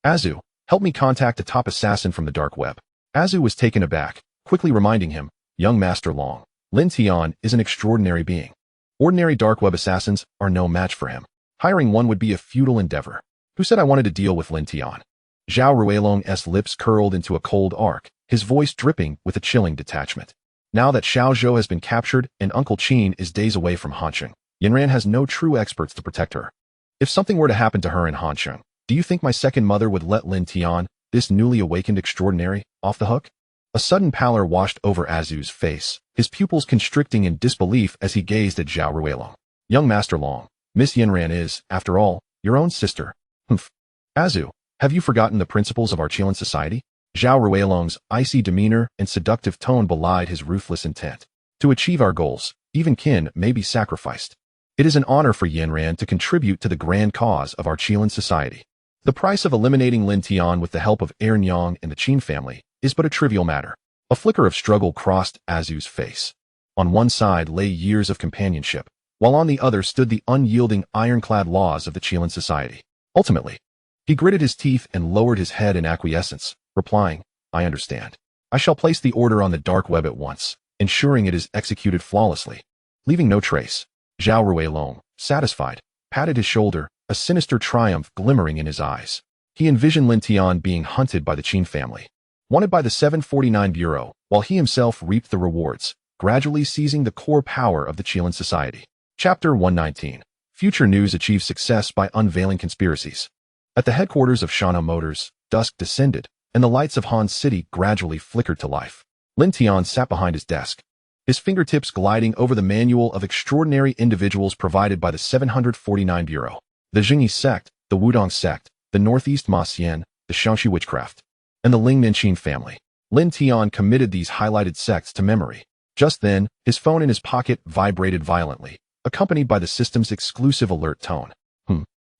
Azu, help me contact a top assassin from the dark web. Azu was taken aback, quickly reminding him, Young Master Long, Lin Tian is an extraordinary being. Ordinary dark web assassins are no match for him. Hiring one would be a futile endeavor. Who said I wanted to deal with Lin Tian? Zhao Ruilong's lips curled into a cold arc, his voice dripping with a chilling detachment. Now that Xiaozhou has been captured and Uncle Qin is days away from Hancheng, Yanran has no true experts to protect her. If something were to happen to her in Hancheng, do you think my second mother would let Lin Tian, this newly awakened extraordinary, off the hook? A sudden pallor washed over Azu's face, his pupils constricting in disbelief as he gazed at Zhao Ruilong. Young Master Long, Miss Yanran is, after all, your own sister. Humph. Azu, have you forgotten the principles of our Qilin society? Zhao Ruilong's icy demeanor and seductive tone belied his ruthless intent. To achieve our goals, even kin may be sacrificed. It is an honor for Yanran to contribute to the grand cause of our Qilin society. The price of eliminating Lin Tian with the help of Nyang and the Qin family is but a trivial matter. A flicker of struggle crossed Azu's face. On one side lay years of companionship, while on the other stood the unyielding ironclad laws of the Qilin society. Ultimately, he gritted his teeth and lowered his head in acquiescence, replying, I understand. I shall place the order on the dark web at once, ensuring it is executed flawlessly. Leaving no trace, Zhao Ruilong, satisfied, patted his shoulder, a sinister triumph glimmering in his eyes. He envisioned Lin Tian being hunted by the Qin family, wanted by the 749 Bureau, while he himself reaped the rewards, gradually seizing the core power of the Qilin society. Chapter 119. Future News achieves success by unveiling conspiracies. At the headquarters of Shana Motors, dusk descended, and the lights of Han City gradually flickered to life. Lin Tian sat behind his desk, his fingertips gliding over the manual of extraordinary individuals provided by the 749 Bureau, the Jingyi sect, the Wudong sect, the Northeast Ma Xian, the Shaanxi witchcraft, and the Ling Ninqin family. Lin Tian committed these highlighted sects to memory. Just then, his phone in his pocket vibrated violently, accompanied by the system's exclusive alert tone.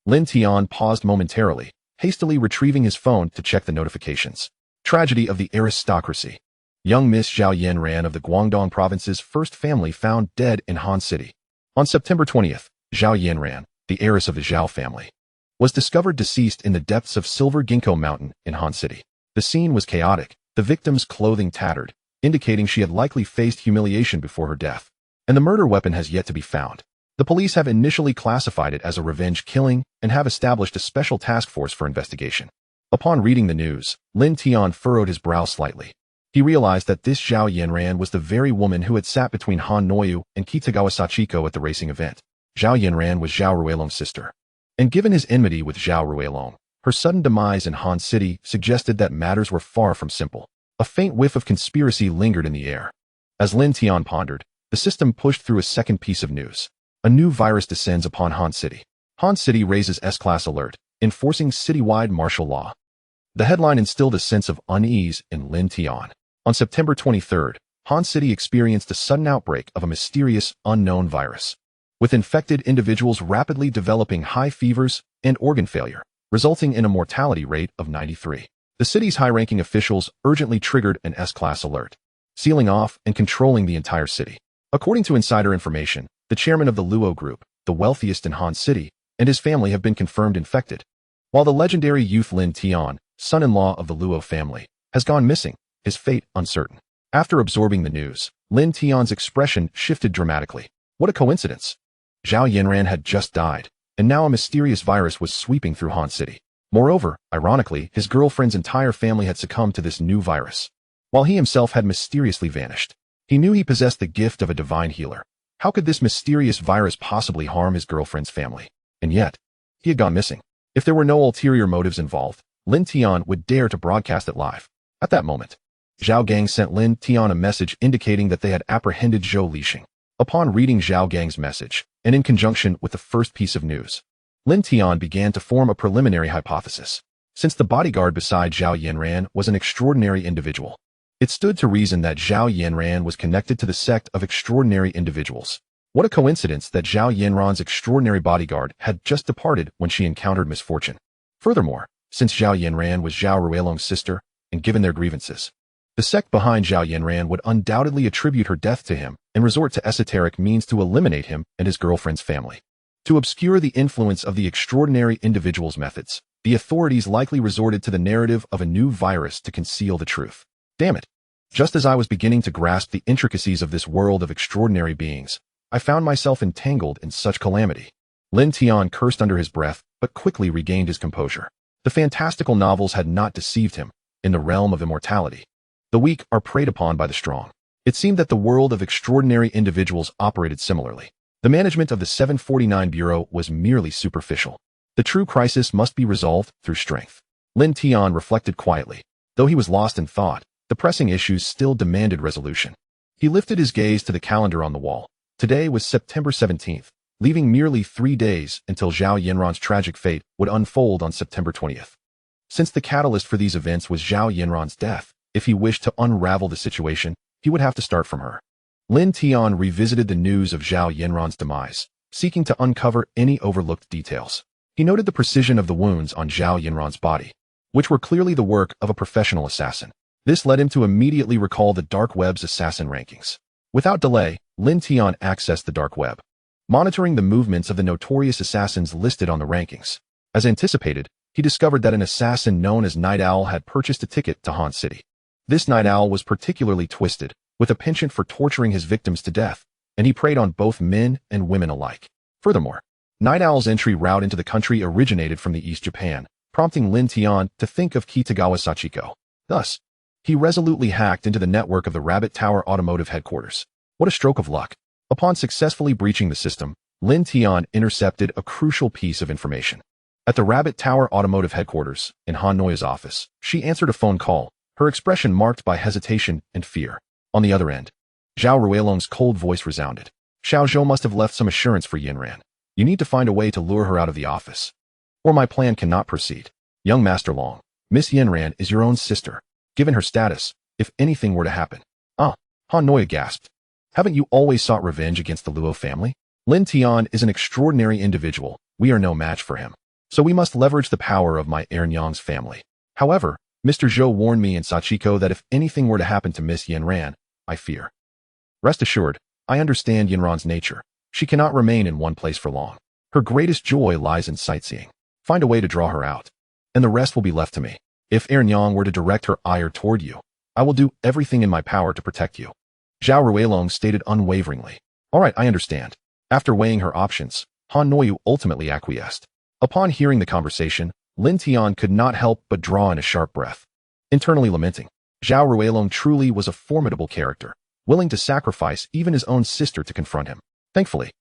Lin Tian paused momentarily, hastily retrieving his phone to check the notifications. Tragedy of the aristocracy. Young Miss Zhao Yanran of the Guangdong province's first family found dead in Han City. On September 20th, Zhao Yanran, the heiress of the Zhao family, was discovered deceased in the depths of Silver Ginkgo Mountain in Han City. The scene was chaotic, the victim's clothing tattered, indicating she had likely faced humiliation before her death. And the murder weapon has yet to be found. The police have initially classified it as a revenge killing and have established a special task force for investigation. Upon reading the news, Lin Tian furrowed his brow slightly. He realized that this Zhao Yanran was the very woman who had sat between Han Noyu and Kitagawa Sachiko at the racing event. Zhao Yanran was Zhao Ruilong's sister. And given his enmity with Zhao Ruilong, Her sudden demise in Han City suggested that matters were far from simple. A faint whiff of conspiracy lingered in the air. As Lin Tian pondered, the system pushed through a second piece of news. A new virus descends upon Han City. Han City raises S-class alert, enforcing citywide martial law. The headline instilled a sense of unease in Lin Tian. On September 23rd, Han City experienced a sudden outbreak of a mysterious, unknown virus, with infected individuals rapidly developing high fevers and organ failure, resulting in a mortality rate of 93. The city's high-ranking officials urgently triggered an S-class alert, sealing off and controlling the entire city. According to insider information, the chairman of the Luo Group, the wealthiest in Han City, and his family have been confirmed infected, while the legendary youth Lin Tian, son-in-law of the Luo family, has gone missing, his fate uncertain. After absorbing the news, Lin Tian's expression shifted dramatically. What a coincidence! Zhao Yanran had just died, and now a mysterious virus was sweeping through Han City. Moreover, ironically, his girlfriend's entire family had succumbed to this new virus, while he himself had mysteriously vanished. He knew he possessed the gift of a divine healer. How could this mysterious virus possibly harm his girlfriend's family? And yet, he had gone missing. If there were no ulterior motives involved, Lin Tian would dare to broadcast it live. At that moment, Zhao Gang sent Lin Tian a message indicating that they had apprehended Zhou Lixing. Upon reading Zhao Gang's message, and in conjunction with the first piece of news, Lin Tian began to form a preliminary hypothesis. Since the bodyguard beside Zhao Yanran was an extraordinary individual, it stood to reason that Zhao Yanran was connected to the sect of extraordinary individuals. What a coincidence that Zhao Yanran's extraordinary bodyguard had just departed when she encountered misfortune. Furthermore, since Zhao Yanran was Zhao Ruilong's sister, and given their grievances, the sect behind Zhao Yanran would undoubtedly attribute her death to him and resort to esoteric means to eliminate him and his girlfriend's family. To obscure the influence of the extraordinary individual's methods, the authorities likely resorted to the narrative of a new virus to conceal the truth. Damn it! Just as I was beginning to grasp the intricacies of this world of extraordinary beings, I found myself entangled in such calamity. Lin Tian cursed under his breath, but quickly regained his composure. The fantastical novels had not deceived him. In the realm of immortality, the weak are preyed upon by the strong. It seemed that the world of extraordinary individuals operated similarly. The management of the 749 Bureau was merely superficial. The true crisis must be resolved through strength. Lin Tian reflected quietly. Though he was lost in thought, the pressing issues still demanded resolution. He lifted his gaze to the calendar on the wall. Today was September 17th, leaving merely 3 days until Zhao Yanran's tragic fate would unfold on September 20th. Since the catalyst for these events was Zhao Yanran's death, if he wished to unravel the situation, he would have to start from her. Lin Tian revisited the news of Zhao Yanran's demise, seeking to uncover any overlooked details. He noted the precision of the wounds on Zhao Yanran's body, which were clearly the work of a professional assassin. This led him to immediately recall the dark web's assassin rankings. Without delay, Lin Tian accessed the dark web, monitoring the movements of the notorious assassins listed on the rankings. As anticipated, he discovered that an assassin known as Night Owl had purchased a ticket to Han City. This Night Owl was particularly twisted, with a penchant for torturing his victims to death, and he preyed on both men and women alike. Furthermore, Night Owl's entry route into the country originated from the East Japan, prompting Lin Tian to think of Kitagawa Sachiko. Thus, he resolutely hacked into the network of the Rabbit Tower Automotive Headquarters. What a stroke of luck! Upon successfully breaching the system, Lin Tian intercepted a crucial piece of information. At the Rabbit Tower Automotive Headquarters, in Han Noya's office, she answered a phone call, her expression marked by hesitation and fear. On the other end, Zhao Ruilong's cold voice resounded. Xiao Zhou must have left some assurance for Yanran. You need to find a way to lure her out of the office, or my plan cannot proceed. Young Master Long, Miss Yanran is your own sister. Given her status, if anything were to happen. Han Noya gasped. Haven't you always sought revenge against the Luo family? Lin Tian is an extraordinary individual. We are no match for him. So we must leverage the power of my Ernyang's family. However, Mr. Zhou warned me and Sachiko that if anything were to happen to Miss Yanran, I fear. Rest assured, I understand Yanran's nature. She cannot remain in one place for long. Her greatest joy lies in sightseeing. Find a way to draw her out, and the rest will be left to me. If Ernyang were to direct her ire toward you, I will do everything in my power to protect you. Zhao Ruilong stated unwaveringly. All right, I understand. After weighing her options, Han Noyu ultimately acquiesced. Upon hearing the conversation, Lin Tian could not help but draw in a sharp breath, internally lamenting. Zhao Ruilong truly was a formidable character, willing to sacrifice even his own sister to confront him. Thankfully,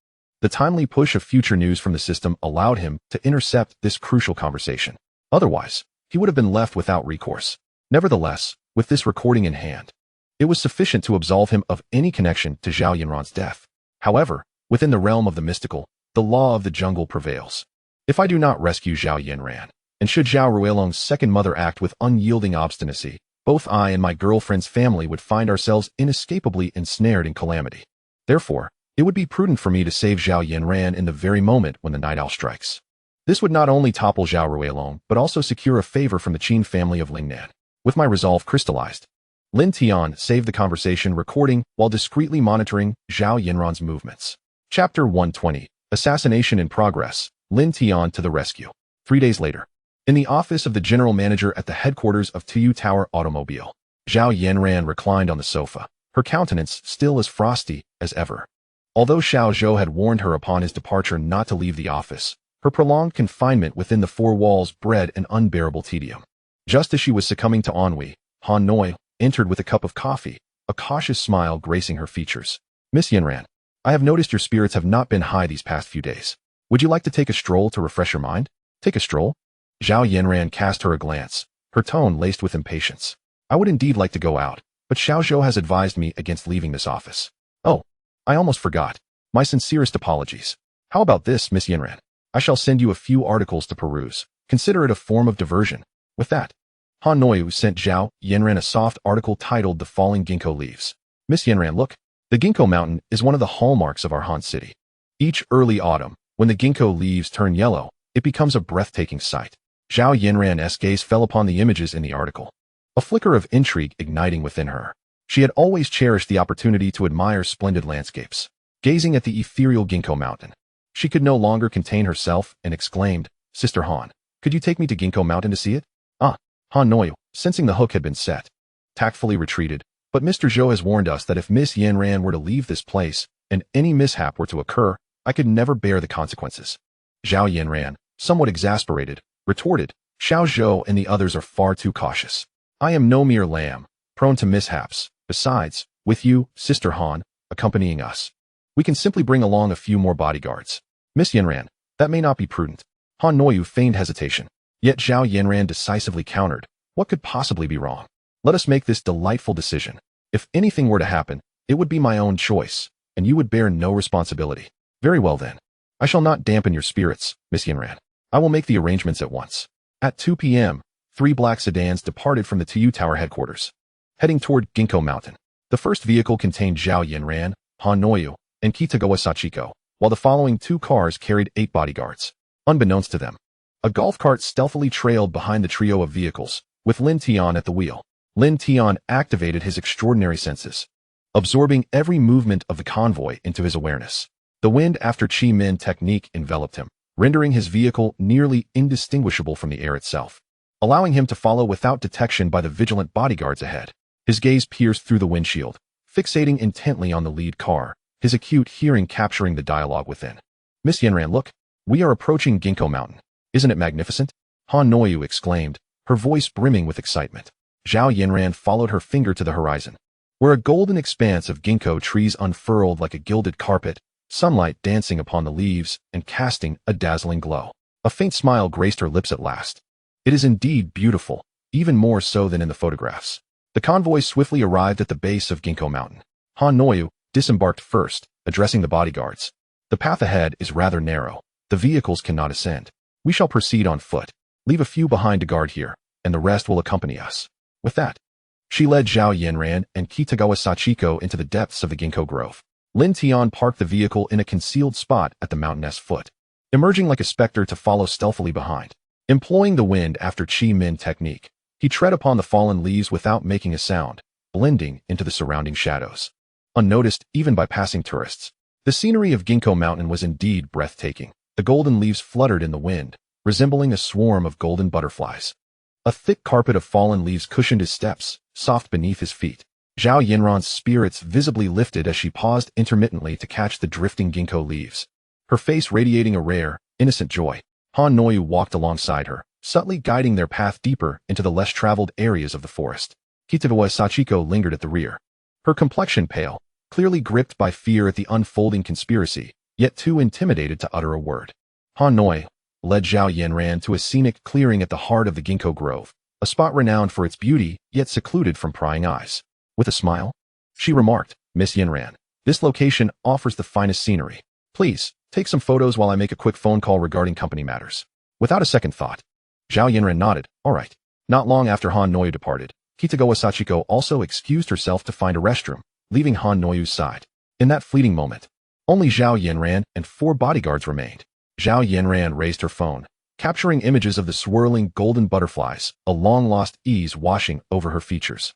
the timely push of future news from the system allowed him to intercept this crucial conversation. Otherwise, he would have been left without recourse. Nevertheless, with this recording in hand, it was sufficient to absolve him of any connection to Zhao Yinran's death. However, within the realm of the mystical, the law of the jungle prevails. If I do not rescue Zhao Yinran, and should Zhao Ruilong's second mother act with unyielding obstinacy, both I and my girlfriend's family would find ourselves inescapably ensnared in calamity. Therefore, it would be prudent for me to save Zhao Yinran in the very moment when the night owl strikes. This would not only topple Zhao Ruilong, but also secure a favor from the Qin family of Lingnan. With my resolve crystallized, Lin Tian saved the conversation recording while discreetly monitoring Zhao Yinran's movements. Chapter 120. Assassination in progress. Lin Tian to the rescue. 3 days later, in the office of the general manager at the headquarters of Tuyu Tower Automobile, Zhao Yinran reclined on the sofa, her countenance still as frosty as ever. Although Xiao Zhou had warned her upon his departure not to leave the office, her prolonged confinement within the four walls bred an unbearable tedium. Just as she was succumbing to ennui, Han Noi entered with a cup of coffee, a cautious smile gracing her features. Miss Yinran, I have noticed your spirits have not been high these past few days. Would you like to take a stroll to refresh your mind? Take a stroll? Zhao Yinran cast her a glance, her tone laced with impatience. I would indeed like to go out, but Xiao Zhou has advised me against leaving this office. Oh, I almost forgot. My sincerest apologies. How about this, Miss Yinran? I shall send you a few articles to peruse. Consider it a form of diversion. With that, Han Noyu sent Zhao Yinran a soft article titled The Falling Ginkgo Leaves. Miss Yinran, look. The ginkgo mountain is one of the hallmarks of our Han city. Each early autumn, when the ginkgo leaves turn yellow, it becomes a breathtaking sight. Zhao Yinran's gaze fell upon the images in the article, a flicker of intrigue igniting within her. She had always cherished the opportunity to admire splendid landscapes. Gazing at the ethereal ginkgo mountain, she could no longer contain herself and exclaimed, Sister Han, could you take me to Ginkgo Mountain to see it? Han Noyu, sensing the hook had been set, tactfully retreated, but Mr. Zhou has warned us that if Miss Yinran were to leave this place, and any mishap were to occur, I could never bear the consequences. Zhao Yinran, somewhat exasperated, retorted, Xiao Zhou and the others are far too cautious. I am no mere lamb, prone to mishaps. Besides, with you, Sister Han, accompanying us, we can simply bring along a few more bodyguards. Miss Yinran, that may not be prudent. Han Noyu feigned hesitation. Yet Zhao Yinran decisively countered, what could possibly be wrong? Let us make this delightful decision. If anything were to happen, it would be my own choice, and you would bear no responsibility. Very well then. I shall not dampen your spirits, Miss Yinran. I will make the arrangements at once. At 2 p.m., 3 black sedans departed from the Tuyu Tower headquarters, heading toward Ginkgo Mountain. The first vehicle contained Zhao Yinran, Han Noyu, and Kitagawa Sachiko, while the following 2 cars carried 8 bodyguards. Unbeknownst to them, a golf cart stealthily trailed behind the trio of vehicles, with Lin Tian at the wheel. Lin Tian activated his extraordinary senses, absorbing every movement of the convoy into his awareness. The wind after Qi Min technique enveloped him, rendering his vehicle nearly indistinguishable from the air itself, allowing him to follow without detection by the vigilant bodyguards ahead. His gaze pierced through the windshield, fixating intently on the lead car, his acute hearing capturing the dialogue within. Miss Yinran, look, we are approaching Ginkgo Mountain. Isn't it magnificent? Han Noyu exclaimed, her voice brimming with excitement. Zhao Yinran followed her finger to the horizon, where a golden expanse of ginkgo trees unfurled like a gilded carpet, sunlight dancing upon the leaves and casting a dazzling glow. A faint smile graced her lips at last. It is indeed beautiful, even more so than in the photographs. The convoy swiftly arrived at the base of Ginkgo Mountain. Han Noyu disembarked first, addressing the bodyguards. The path ahead is rather narrow. The vehicles cannot ascend. We shall proceed on foot. Leave a few behind to guard here, and the rest will accompany us. With that, she led Zhao Yinran and Kitagawa Sachiko into the depths of the ginkgo grove. Lin Tian parked the vehicle in a concealed spot at the mountain's foot, emerging like a specter to follow stealthily behind. Employing the wind after Qi Min technique, he tread upon the fallen leaves without making a sound, blending into the surrounding shadows. Unnoticed even by passing tourists, the scenery of Ginkgo Mountain was indeed breathtaking. The golden leaves fluttered in the wind, resembling a swarm of golden butterflies. A thick carpet of fallen leaves cushioned his steps, soft beneath his feet. Zhao Yinran's spirits visibly lifted as she paused intermittently to catch the drifting ginkgo leaves, her face radiating a rare, innocent joy. Han Noyu walked alongside her, subtly guiding their path deeper into the less traveled areas of the forest. Kitagawa Sachiko lingered at the rear, her complexion pale, clearly gripped by fear at the unfolding conspiracy, yet too intimidated to utter a word. Han Noi, led Zhao Yanran to a scenic clearing at the heart of the ginkgo grove, a spot renowned for its beauty, yet secluded from prying eyes. With a smile, she remarked, "Miss Yanran, this location offers the finest scenery. Please, take some photos while I make a quick phone call regarding company matters." Without a second thought, Zhao Yanran nodded. "All right." Not long after Han Noyu departed, Kitagawa Sachiko also excused herself to find a restroom, leaving Han Noyu's side. In that fleeting moment, only Zhao Yanran and 4 bodyguards remained. Zhao Yanran raised her phone, capturing images of the swirling golden butterflies, a long-lost ease washing over her features.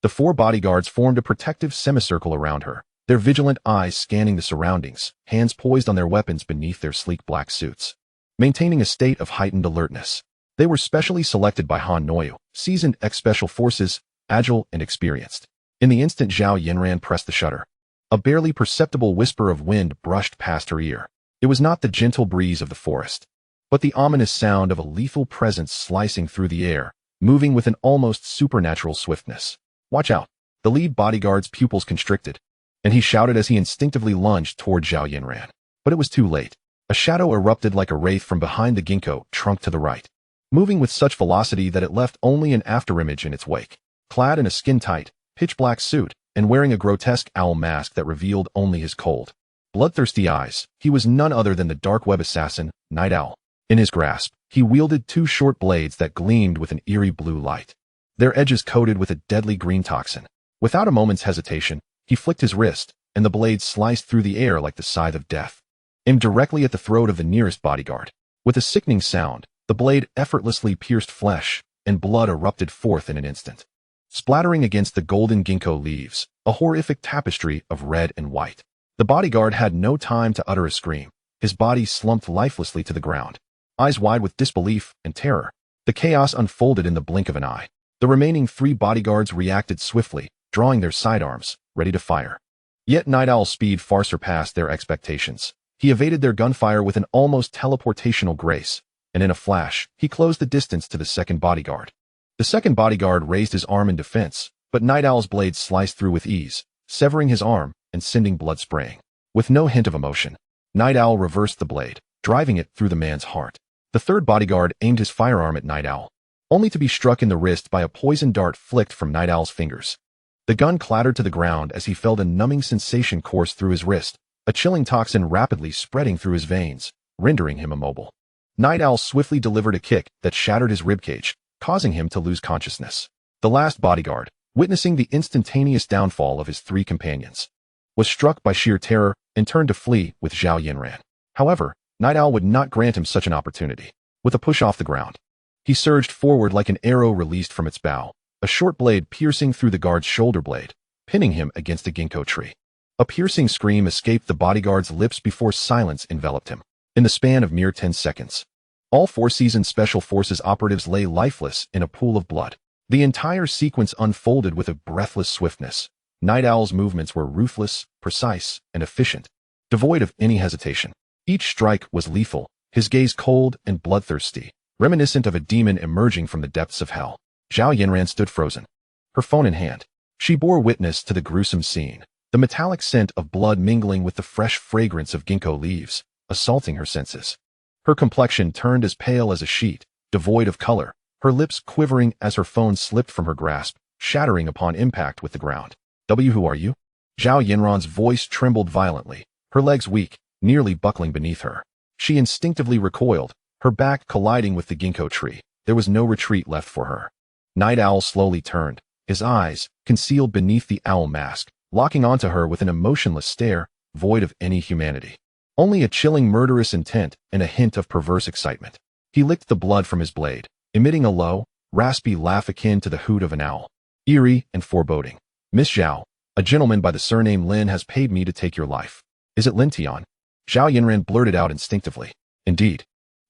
The 4 bodyguards formed a protective semicircle around her, their vigilant eyes scanning the surroundings, hands poised on their weapons beneath their sleek black suits, maintaining a state of heightened alertness. They were specially selected by Han Noyu, seasoned ex-special forces, agile and experienced. In the instant Zhao Yanran pressed the shutter, a barely perceptible whisper of wind brushed past her ear. It was not the gentle breeze of the forest, but the ominous sound of a lethal presence slicing through the air, moving with an almost supernatural swiftness. "Watch out!" The lead bodyguard's pupils constricted, and he shouted as he instinctively lunged toward Zhao Yanran. But it was too late. A shadow erupted like a wraith from behind the ginkgo trunk to the right, moving with such velocity that it left only an afterimage in its wake. Clad in a skin-tight, pitch-black suit, and wearing a grotesque owl mask that revealed only his cold, bloodthirsty eyes, he was none other than the dark web assassin, Night Owl. In his grasp, he wielded 2 short blades that gleamed with an eerie blue light, their edges coated with a deadly green toxin. Without a moment's hesitation, he flicked his wrist, and the blade sliced through the air like the scythe of death, aimed directly at the throat of the nearest bodyguard. With a sickening sound, the blade effortlessly pierced flesh, and blood erupted forth in an instant, splattering against the golden ginkgo leaves, a horrific tapestry of red and white. The bodyguard had no time to utter a scream. His body slumped lifelessly to the ground, eyes wide with disbelief and terror. The chaos unfolded in the blink of an eye. The remaining 3 bodyguards reacted swiftly, drawing their sidearms, ready to fire. Yet Night Owl's speed far surpassed their expectations. He evaded their gunfire with an almost teleportational grace, and in a flash, he closed the distance to the second bodyguard. The second bodyguard raised his arm in defense, but Night Owl's blade sliced through with ease, severing his arm and sending blood spraying. With no hint of emotion, Night Owl reversed the blade, driving it through the man's heart. The third bodyguard aimed his firearm at Night Owl, only to be struck in the wrist by a poison dart flicked from Night Owl's fingers. The gun clattered to the ground as he felt a numbing sensation course through his wrist, a chilling toxin rapidly spreading through his veins, rendering him immobile. Night Owl swiftly delivered a kick that shattered his ribcage, causing him to lose consciousness. The last bodyguard, witnessing the instantaneous downfall of his 3 companions, was struck by sheer terror and turned to flee with Zhao Yanran. However, Night Owl would not grant him such an opportunity. With a push off the ground, he surged forward like an arrow released from its bow, a short blade piercing through the guard's shoulder blade, pinning him against a ginkgo tree. A piercing scream escaped the bodyguard's lips before silence enveloped him. In the span of mere 10 seconds, all 4 seasoned Special Forces operatives lay lifeless in a pool of blood. The entire sequence unfolded with a breathless swiftness. Night Owl's movements were ruthless, precise, and efficient, devoid of any hesitation. Each strike was lethal, his gaze cold and bloodthirsty, reminiscent of a demon emerging from the depths of hell. Zhao Yanran stood frozen, her phone in hand. She bore witness to the gruesome scene, the metallic scent of blood mingling with the fresh fragrance of ginkgo leaves, assaulting her senses. Her complexion turned as pale as a sheet, devoid of color, her lips quivering as her phone slipped from her grasp, shattering upon impact with the ground. Who are you?" Zhao Yanran's voice trembled violently, her legs weak, nearly buckling beneath her. She instinctively recoiled, her back colliding with the ginkgo tree. There was no retreat left for her. Night Owl slowly turned, his eyes, concealed beneath the owl mask, locking onto her with an emotionless stare, void of any humanity. Only a chilling murderous intent and a hint of perverse excitement. He licked the blood from his blade, emitting a low, raspy laugh akin to the hoot of an owl, eerie and foreboding. "Miss Zhao, a gentleman by the surname Lin has paid me to take your life. Is it Lin Tian?" Zhao Yanran blurted out instinctively. "Indeed.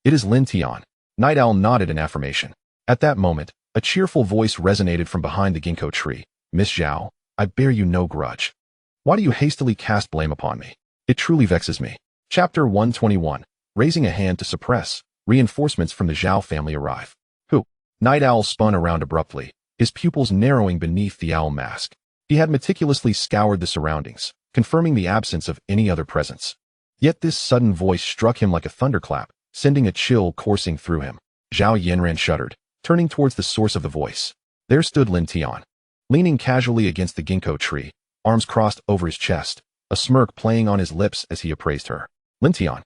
It is Lin Tian." Night Owl nodded in affirmation. At that moment, a cheerful voice resonated from behind the ginkgo tree. "Miss Zhao, I bear you no grudge. Why do you hastily cast blame upon me? It truly vexes me." Chapter 121. Raising a hand to suppress, reinforcements from the Zhao family arrive. "Who?" Night Owl spun around abruptly, his pupils narrowing beneath the owl mask. He had meticulously scoured the surroundings, confirming the absence of any other presence. Yet this sudden voice struck him like a thunderclap, sending a chill coursing through him. Zhao Yanran shuddered, turning towards the source of the voice. There stood Lin Tian, leaning casually against the ginkgo tree, arms crossed over his chest, a smirk playing on his lips as he appraised her. Lin Tian,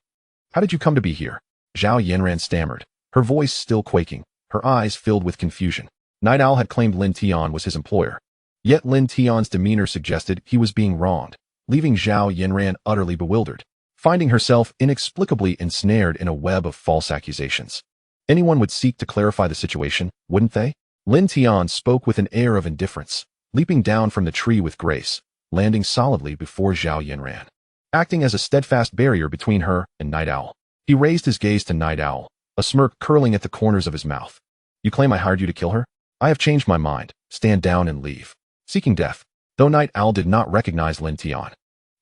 how did you come to be here? Zhao Yanran stammered, her voice still quaking, her eyes filled with confusion. Night Owl had claimed Lin Tian was his employer. Yet Lin Tian's demeanor suggested he was being wronged, leaving Zhao Yanran utterly bewildered, finding herself inexplicably ensnared in a web of false accusations. Anyone would seek to clarify the situation, wouldn't they? Lin Tian spoke with an air of indifference, leaping down from the tree with grace, landing solidly before Zhao Yanran, acting as a steadfast barrier between her and Night Owl. He raised his gaze to Night Owl, a smirk curling at the corners of his mouth. You claim I hired you to kill her? I have changed my mind. Stand down and leave. Seeking death. Though Night Owl did not recognize Lin Tian,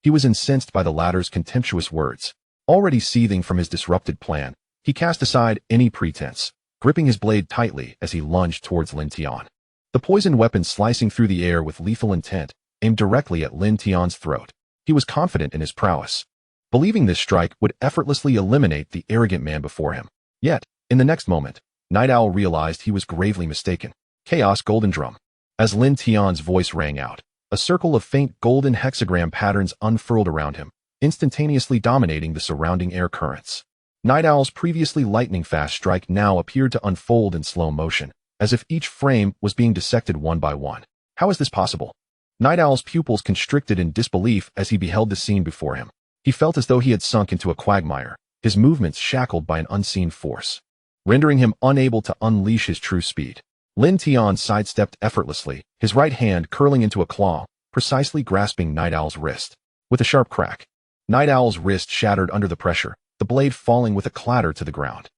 he was incensed by the latter's contemptuous words. Already seething from his disrupted plan, he cast aside any pretense, gripping his blade tightly as he lunged towards Lin Tian. The poisoned weapon slicing through the air with lethal intent, aimed directly at Lin Tian's throat. He was confident in his prowess, believing this strike would effortlessly eliminate the arrogant man before him. Yet, in the next moment, Night Owl realized he was gravely mistaken. Chaos Golden Drum. As Lin Tian's voice rang out, a circle of faint golden hexagram patterns unfurled around him, instantaneously dominating the surrounding air currents. Night Owl's previously lightning-fast strike now appeared to unfold in slow motion, as if each frame was being dissected one by one. How is this possible? Night Owl's pupils constricted in disbelief as he beheld the scene before him. He felt as though he had sunk into a quagmire, his movements shackled by an unseen force, rendering him unable to unleash his true speed. Lin Tian sidestepped effortlessly, his right hand curling into a claw, precisely grasping Night Owl's wrist. With a sharp crack, Night Owl's wrist shattered under the pressure, the blade falling with a clatter to the ground.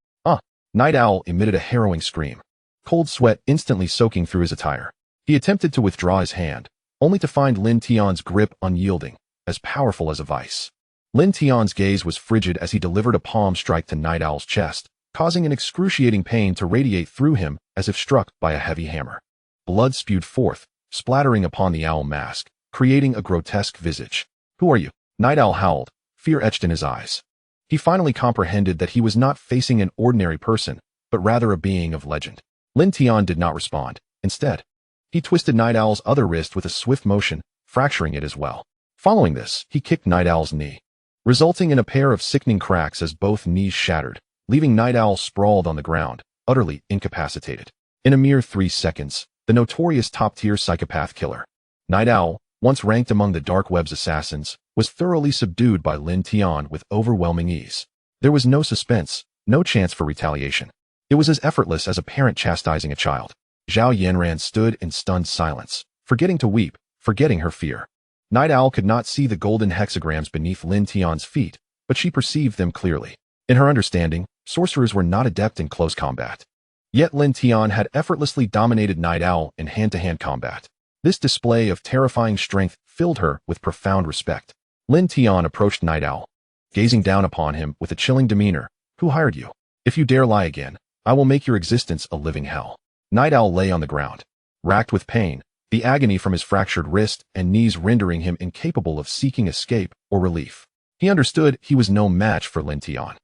Night Owl emitted a harrowing scream, cold sweat instantly soaking through his attire. He attempted to withdraw his hand, only to find Lin Tian's grip unyielding, as powerful as a vice. Lin Tian's gaze was frigid as he delivered a palm strike to Night Owl's chest, causing an excruciating pain to radiate through him as if struck by a heavy hammer. Blood spewed forth, splattering upon the owl mask, creating a grotesque visage. Who are you? Night Owl howled, fear etched in his eyes. He finally comprehended that he was not facing an ordinary person, but rather a being of legend. Lin Tian did not respond. Instead, he twisted Night Owl's other wrist with a swift motion, fracturing it as well. Following this, he kicked Night Owl's knee, resulting in a pair of sickening cracks as both knees shattered, leaving Night Owl sprawled on the ground, utterly incapacitated. In a mere 3 seconds, the notorious top-tier psychopath killer, Night Owl, once ranked among the Dark Web's assassins, was thoroughly subdued by Lin Tian with overwhelming ease. There was no suspense, no chance for retaliation. It was as effortless as a parent chastising a child. Zhao Yanran stood in stunned silence, forgetting to weep, forgetting her fear. Night Owl could not see the golden hexagrams beneath Lin Tian's feet, but she perceived them clearly. In her understanding, sorcerers were not adept in close combat. Yet Lin Tian had effortlessly dominated Night Owl in hand-to-hand combat. This display of terrifying strength filled her with profound respect. Lin Tian approached Night Owl, gazing down upon him with a chilling demeanor. Who hired you? If you dare lie again, I will make your existence a living hell. Night Owl lay on the ground, racked with pain, the agony from his fractured wrist and knees rendering him incapable of seeking escape or relief. He understood he was no match for Lin Tian.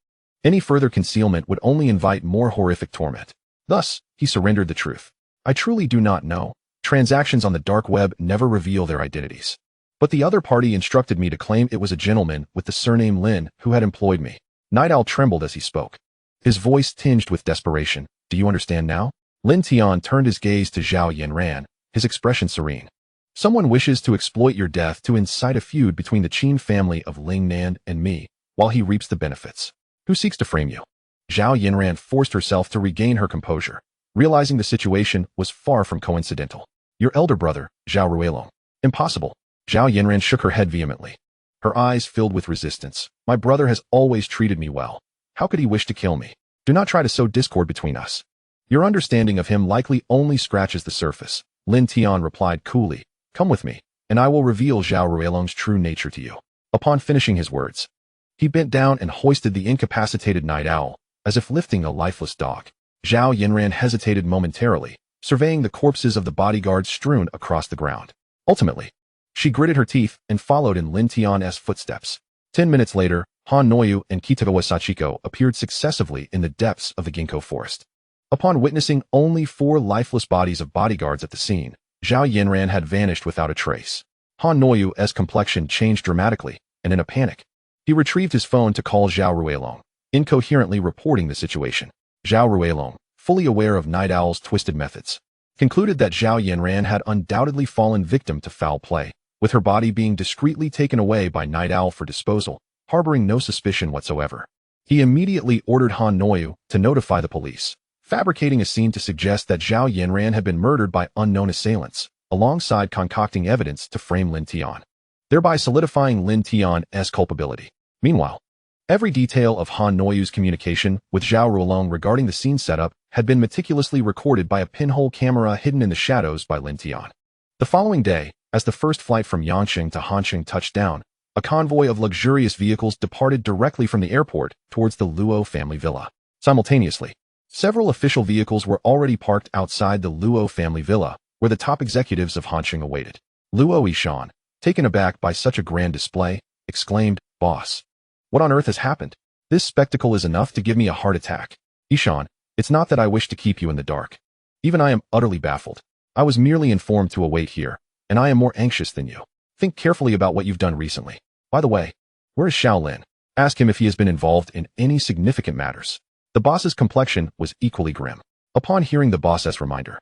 Any further concealment would only invite more horrific torment. Thus, he surrendered the truth. I truly do not know. Transactions on the dark web never reveal their identities. But the other party instructed me to claim it was a gentleman with the surname Lin who had employed me. Night Owl trembled as he spoke, his voice tinged with desperation. Do you understand now? Lin Tian turned his gaze to Zhao Yanran, his expression serene. Someone wishes to exploit your death to incite a feud between the Qin family of Ling Nan and me, while he reaps the benefits. Who seeks to frame you? Zhao Yanran forced herself to regain her composure, realizing the situation was far from coincidental. Your elder brother, Zhao Ruilong. Impossible. Zhao Yanran shook her head vehemently, her eyes filled with resistance. My brother has always treated me well. How could he wish to kill me? Do not try to sow discord between us. Your understanding of him likely only scratches the surface. Lin Tian replied coolly. Come with me, and I will reveal Zhao Ruilong's true nature to you. Upon finishing his words, he bent down and hoisted the incapacitated Night Owl, as if lifting a lifeless dog. Zhao Yanran hesitated momentarily, surveying the corpses of the bodyguards strewn across the ground. Ultimately, she gritted her teeth and followed in Lin Tian's footsteps. 10 minutes later, Han Noyu and Kitagawa Sachiko appeared successively in the depths of the ginkgo forest. Upon witnessing only 4 lifeless bodies of bodyguards at the scene, Zhao Yanran had vanished without a trace. Han Noyu's complexion changed dramatically, and in a panic, he retrieved his phone to call Zhao Ruilong, incoherently reporting the situation. Zhao Ruilong, fully aware of Night Owl's twisted methods, concluded that Zhao Yanran had undoubtedly fallen victim to foul play, with her body being discreetly taken away by Night Owl for disposal, harboring no suspicion whatsoever. He immediately ordered Han Noyu to notify the police, fabricating a scene to suggest that Zhao Yanran had been murdered by unknown assailants, alongside concocting evidence to frame Lin Tian, thereby solidifying Lin Tian's culpability. Meanwhile, every detail of Han Noyu's communication with Zhao Ruilong regarding the scene setup had been meticulously recorded by a pinhole camera hidden in the shadows by Lin Tian. The following day, as the first flight from Yangqing to Hanqing touched down, a convoy of luxurious vehicles departed directly from the airport towards the Luo family villa. Simultaneously, several official vehicles were already parked outside the Luo family villa, where the top executives of Hanqing awaited. Luo Yishan, taken aback by such a grand display, exclaimed, "Boss, what on earth has happened? This spectacle is enough to give me a heart attack." Yishan, it's not that I wish to keep you in the dark. Even I am utterly baffled. I was merely informed to await here, and I am more anxious than you. Think carefully about what you've done recently. By the way, where is Xiao Lin? Ask him if he has been involved in any significant matters. The boss's complexion was equally grim. Upon hearing the boss's reminder,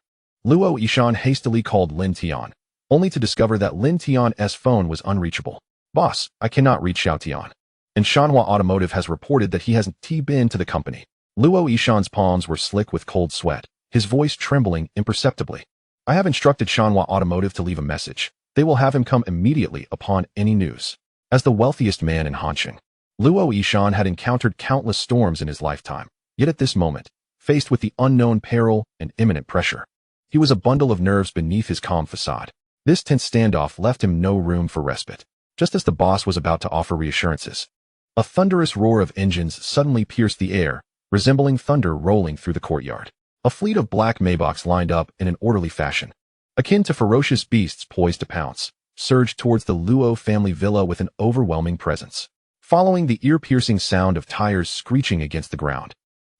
Luo Yishan hastily called Lin Tian, only to discover that Lin Tian's phone was unreachable. "Boss, I cannot reach Xiao Tian. And Shanhua Automotive has reported that he hasn't been to the company." Luo Yishan's palms were slick with cold sweat, his voice trembling imperceptibly. "I have instructed Shanhua Automotive to leave a message. They will have him come immediately upon any news." As the wealthiest man in Hanqing, Luo Yishan had encountered countless storms in his lifetime, yet at this moment, faced with the unknown peril and imminent pressure, he was a bundle of nerves beneath his calm facade. This tense standoff left him no room for respite. Just as the boss was about to offer reassurances, a thunderous roar of engines suddenly pierced the air, resembling thunder rolling through the courtyard. A fleet of black Maybachs lined up in an orderly fashion, akin to ferocious beasts poised to pounce, surged towards the Luo family villa with an overwhelming presence. Following the ear-piercing sound of tires screeching against the ground,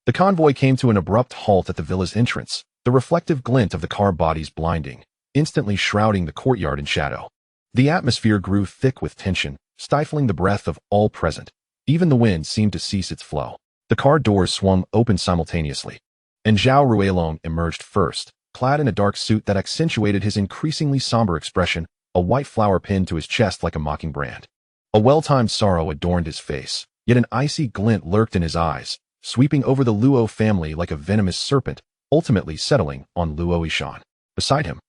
the convoy came to an abrupt halt at the villa's entrance, the reflective glint of the car bodies blinding, instantly shrouding the courtyard in shadow. The atmosphere grew thick with tension, stifling the breath of all present. Even the wind seemed to cease its flow. The car doors swung open simultaneously, and Zhao Ruilong emerged first, clad in a dark suit that accentuated his increasingly somber expression, a white flower pinned to his chest like a mocking brand. A well-timed sorrow adorned his face, yet an icy glint lurked in his eyes, sweeping over the Luo family like a venomous serpent, ultimately settling on Luo Yishan. Beside him,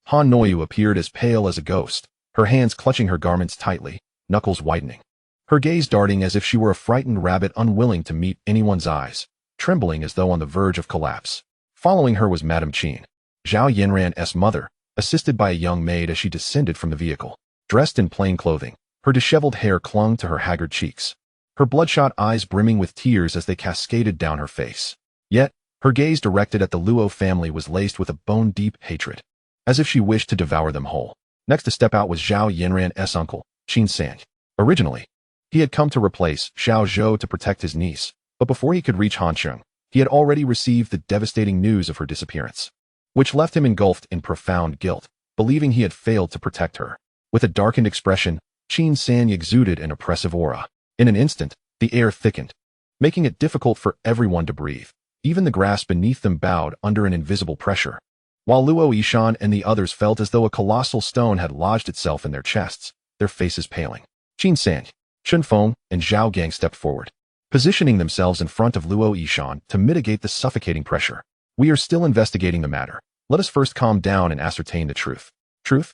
Han Noyu appeared as pale as a ghost, her hands clutching her garments tightly, knuckles whitening, her gaze darting as if she were a frightened rabbit unwilling to meet anyone's eyes, trembling as though on the verge of collapse. Following her was Madame Qin, Zhao Yanran's mother, assisted by a young maid as she descended from the vehicle. Dressed in plain clothing, her disheveled hair clung to her haggard cheeks, her bloodshot eyes brimming with tears as they cascaded down her face. Yet, her gaze directed at the Luo family was laced with a bone-deep hatred, as if she wished to devour them whole. Next to step out was Zhao Yanran's uncle, Qin San. Originally, he had come to replace Xiao Zhou to protect his niece, but before he could reach Hanqing, he had already received the devastating news of her disappearance, which left him engulfed in profound guilt, believing he had failed to protect her. With a darkened expression, Qin San exuded an oppressive aura. In an instant, the air thickened, making it difficult for everyone to breathe. Even the grass beneath them bowed under an invisible pressure, while Luo Yishan and the others felt as though a colossal stone had lodged itself in their chests, their faces paling. Qin San, Chen Feng, and Zhao Gang stepped forward, positioning themselves in front of Luo Yishan to mitigate the suffocating pressure. "We are still investigating the matter. Let us first calm down and ascertain the truth." "Truth?"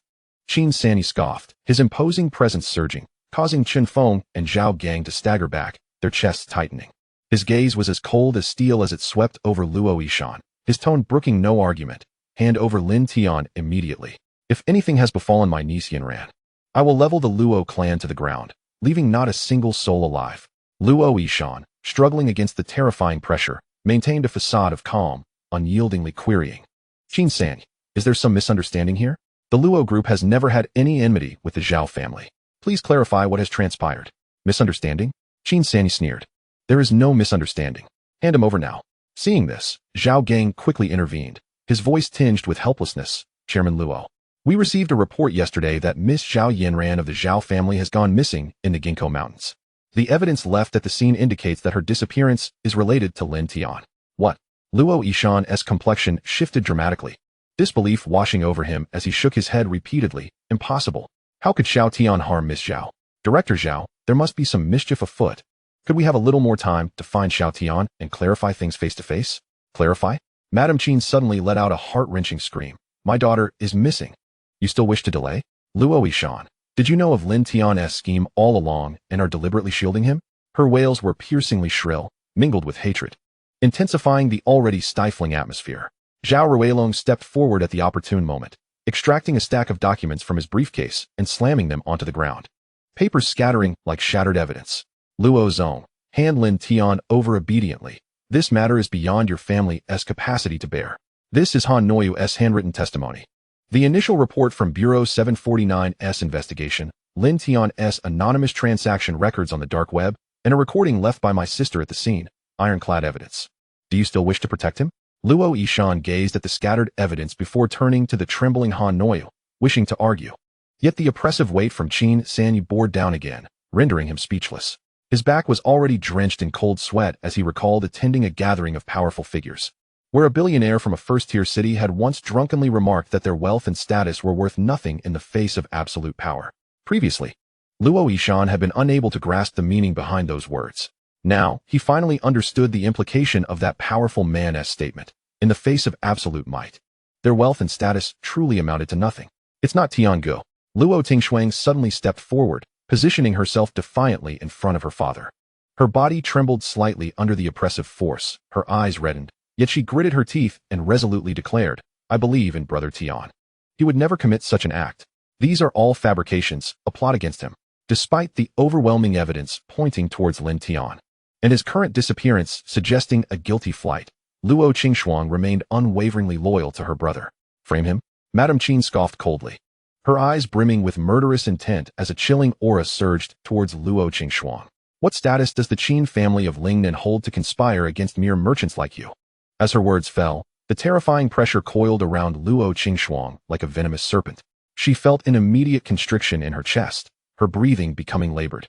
Qin San scoffed, his imposing presence surging, causing Chen Feng and Zhao Gang to stagger back, their chests tightening. His gaze was as cold as steel as it swept over Luo Yishan, his tone brooking no argument. "Hand over Lin Tian immediately. If anything has befallen my niece Yanran, I will level the Luo clan to the ground, leaving not a single soul alive." Luo Yishan, struggling against the terrifying pressure, maintained a facade of calm, unyieldingly querying, "Qin San, is there some misunderstanding here? The Luo group has never had any enmity with the Zhao family. Please clarify what has transpired." "Misunderstanding?" Qin Sanyi sneered. There is no misunderstanding. Hand him over now. Seeing this, Zhao Gang quickly intervened, his voice tinged with helplessness. Chairman Luo. We received a report yesterday that Miss Zhao Yinran of the Zhao family has gone missing in the Ginkgo Mountains. The evidence left at the scene indicates that her disappearance is related to Lin Tian. What? Luo Yishan's complexion shifted dramatically, disbelief washing over him as he shook his head repeatedly. Impossible. How could Xiao Tian harm Miss Zhao? Director Zhao, there must be some mischief afoot. Could we have a little more time to find Xiao Tian and clarify things face to face? Clarify? Madame Qin suddenly let out a heart-wrenching scream. My daughter is missing. You still wish to delay? Luo Yishan, did you know of Lin Tian's scheme all along and are deliberately shielding him? Her wails were piercingly shrill, mingled with hatred, intensifying the already stifling atmosphere. Zhao Ruilong stepped forward at the opportune moment, extracting a stack of documents from his briefcase and slamming them onto the ground. Papers scattering like shattered evidence. Luo Zong, hand Lin Tian over obediently. This matter is beyond your family's capacity to bear. This is Han Noyu's handwritten testimony. The initial report from Bureau 749's investigation, Lin Tian's anonymous transaction records on the dark web, and a recording left by my sister at the scene, ironclad evidence. Do you still wish to protect him? Luo Yishan gazed at the scattered evidence before turning to the trembling Han Noyu, wishing to argue. Yet the oppressive weight from Qin Sanyi bore down again, rendering him speechless. His back was already drenched in cold sweat as he recalled attending a gathering of powerful figures, where a billionaire from a first-tier city had once drunkenly remarked that their wealth and status were worth nothing in the face of absolute power. Previously, Luo Yishan had been unable to grasp the meaning behind those words. Now, he finally understood the implication of that powerful man's statement. In the face of absolute might, their wealth and status truly amounted to nothing. It's not Tiangu. Luo Tingshuang suddenly stepped forward, positioning herself defiantly in front of her father. Her body trembled slightly under the oppressive force, her eyes reddened. Yet she gritted her teeth and resolutely declared, I believe in Brother Tian. He would never commit such an act. These are all fabrications, a plot against him. Despite the overwhelming evidence pointing towards Lin Tian, and his current disappearance suggesting a guilty flight, Luo Qingshuang remained unwaveringly loyal to her brother. Frame him? Madame Qin scoffed coldly, her eyes brimming with murderous intent as a chilling aura surged towards Luo Qingshuang. What status does the Qin family of Lingnan hold to conspire against mere merchants like you? As her words fell, the terrifying pressure coiled around Luo Qingshuang like a venomous serpent. She felt an immediate constriction in her chest, her breathing becoming labored,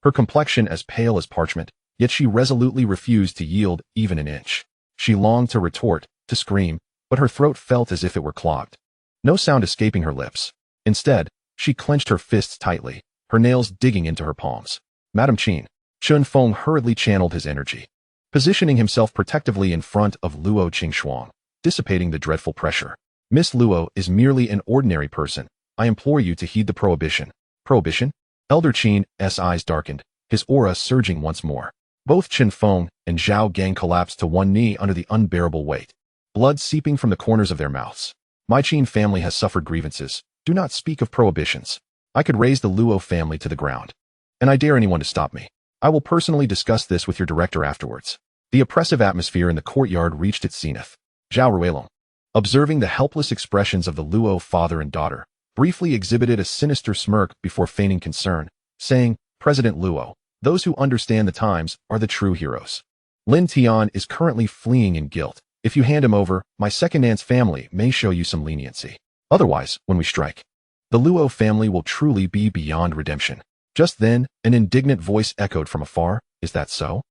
her complexion as pale as parchment, yet she resolutely refused to yield even an inch. She longed to retort, to scream, but her throat felt as if it were clogged. No sound escaping her lips. Instead, she clenched her fists tightly, her nails digging into her palms. Madame Qin. Chun Feng hurriedly channeled his energy, positioning himself protectively in front of Luo Qingshuang, dissipating the dreadful pressure. Miss Luo is merely an ordinary person. I implore you to heed the prohibition. Prohibition? Elder Qin's eyes darkened, his aura surging once more. Both Chun Feng and Zhao Gang collapsed to one knee under the unbearable weight, blood seeping from the corners of their mouths. My Qin family has suffered grievances. Do not speak of prohibitions. I could raise the Luo family to the ground, and I dare anyone to stop me. I will personally discuss this with your director afterwards. The oppressive atmosphere in the courtyard reached its zenith. Zhao Ruilong, observing the helpless expressions of the Luo father and daughter, briefly exhibited a sinister smirk before feigning concern, saying, President Luo, those who understand the times are the true heroes. Lin Tian is currently fleeing in guilt. If you hand him over, my second aunt's family may show you some leniency. Otherwise, when we strike, the Luo family will truly be beyond redemption. Just then, an indignant voice echoed from afar, Is that so?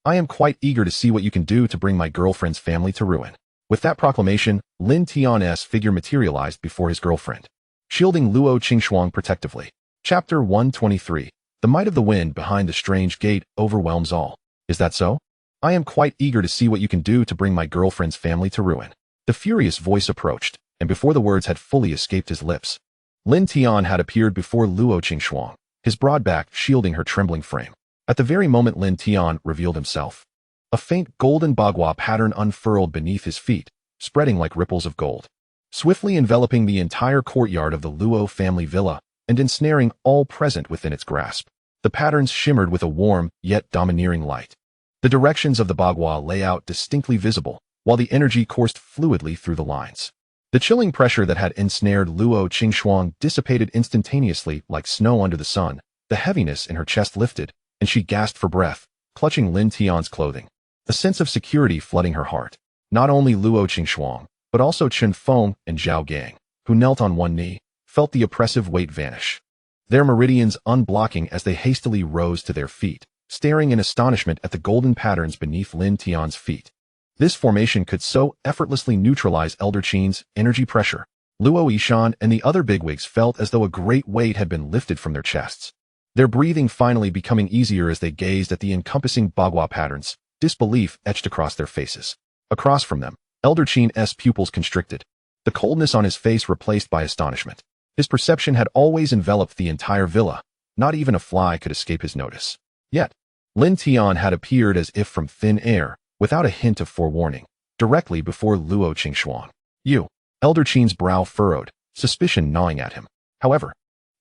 I am quite eager to see what you can do to bring my girlfriend's family to ruin. With that proclamation, Lin Tian's figure materialized before his girlfriend, shielding Luo Qingshuang protectively. Chapter 123. The might of the wind behind the strange gate overwhelms all. Is that so? I am quite eager to see what you can do to bring my girlfriend's family to ruin. The furious voice approached, and before the words had fully escaped his lips, Lin Tian had appeared before Luo Qingshuang, his broad back shielding her trembling frame. At the very moment Lin Tian revealed himself, a faint golden bagua pattern unfurled beneath his feet, spreading like ripples of gold, swiftly enveloping the entire courtyard of the Luo family villa and ensnaring all present within its grasp. The patterns shimmered with a warm, yet domineering light. The directions of the bagua lay out distinctly visible, while the energy coursed fluidly through the lines. The chilling pressure that had ensnared Luo Qingshuang dissipated instantaneously like snow under the sun. The heaviness in her chest lifted, and she gasped for breath, clutching Lin Tian's clothing. A sense of security flooding her heart. Not only Luo Qingxuang, but also Chen Feng and Zhao Gang, who knelt on one knee, felt the oppressive weight vanish. Their meridians unblocking as they hastily rose to their feet, staring in astonishment at the golden patterns beneath Lin Tian's feet. This formation could so effortlessly neutralize Elder Qin's energy pressure. Luo Yishan and the other bigwigs felt as though a great weight had been lifted from their chests. Their breathing finally becoming easier as they gazed at the encompassing bagua patterns, disbelief etched across their faces. Across from them, Elder Qin's pupils constricted, the coldness on his face replaced by astonishment. His perception had always enveloped the entire villa. Not even a fly could escape his notice. Yet, Lin Tian had appeared as if from thin air, without a hint of forewarning, directly before Luo Qingxuang. You. Elder Qin's brow furrowed, suspicion gnawing at him. However,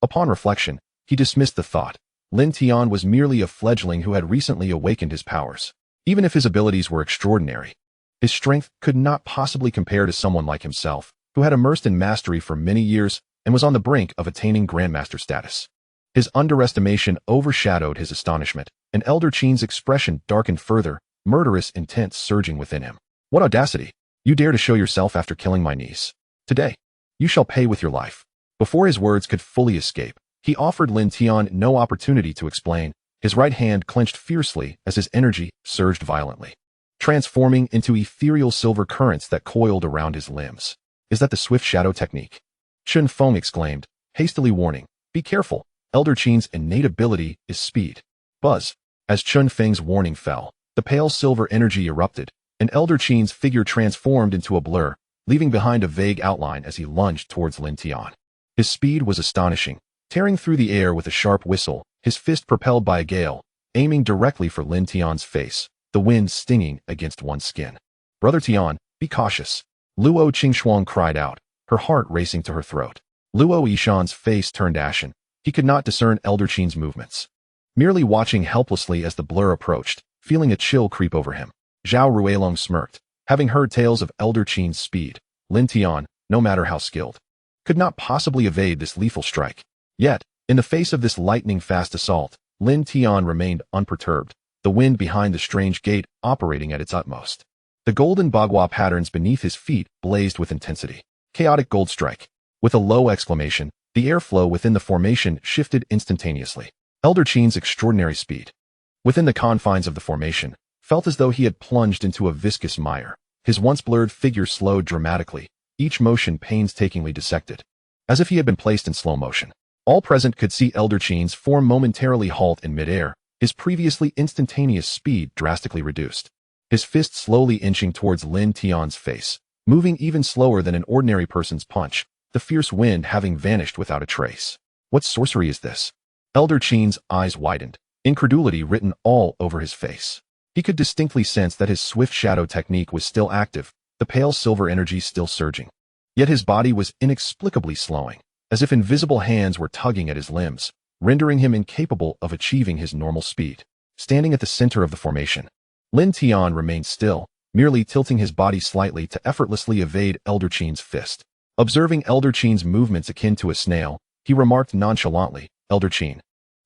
upon reflection, he dismissed the thought. Lin Tian was merely a fledgling who had recently awakened his powers. Even if his abilities were extraordinary, his strength could not possibly compare to someone like himself, who had immersed in mastery for many years and was on the brink of attaining grandmaster status. His underestimation overshadowed his astonishment, and Elder Qin's expression darkened further, murderous intent surging within him. What audacity! You dare to show yourself after killing my niece. Today, you shall pay with your life. Before his words could fully escape, he offered Lin Tian no opportunity to explain. His right hand clenched fiercely as his energy surged violently, transforming into ethereal silver currents that coiled around his limbs. Is that the swift shadow technique? Chen Feng exclaimed, hastily warning, be careful, Elder Qin's innate ability is speed. Buzz. As Chen Feng's warning fell, the pale silver energy erupted, and Elder Qin's figure transformed into a blur, leaving behind a vague outline as he lunged towards Lin Tian. His speed was astonishing, tearing through the air with a sharp whistle, his fist propelled by a gale, aiming directly for Lin Tian's face, the wind stinging against one's skin. Brother Tian, be cautious. Luo Qingxuang cried out, her heart racing to her throat. Luo Yishan's face turned ashen. He could not discern Elder Qin's movements. Merely watching helplessly as the blur approached, feeling a chill creep over him. Zhao Ruilong smirked, having heard tales of Elder Qin's speed. Lin Tian, no matter how skilled, could not possibly evade this lethal strike. Yet, in the face of this lightning-fast assault, Lin Tian remained unperturbed, the wind behind the strange gate operating at its utmost. The golden bagua patterns beneath his feet blazed with intensity. Chaotic gold strike. With a low exclamation, the airflow within the formation shifted instantaneously. Elder Qin's extraordinary speed, within the confines of the formation, felt as though he had plunged into a viscous mire. His once blurred figure slowed dramatically, each motion painstakingly dissected, as if he had been placed in slow motion. All present could see Elder Qin's form momentarily halt in midair, his previously instantaneous speed drastically reduced. His fist slowly inching towards Lin Tian's face, moving even slower than an ordinary person's punch, the fierce wind having vanished without a trace. What sorcery is this? Elder Qin's eyes widened, incredulity written all over his face. He could distinctly sense that his swift shadow technique was still active, the pale silver energy still surging. Yet his body was inexplicably slowing, as if invisible hands were tugging at his limbs, rendering him incapable of achieving his normal speed. Standing at the center of the formation, Lin Tian remained still, merely tilting his body slightly to effortlessly evade Elder Qin's fist. Observing Elder Qin's movements akin to a snail, he remarked nonchalantly, Elder Qin,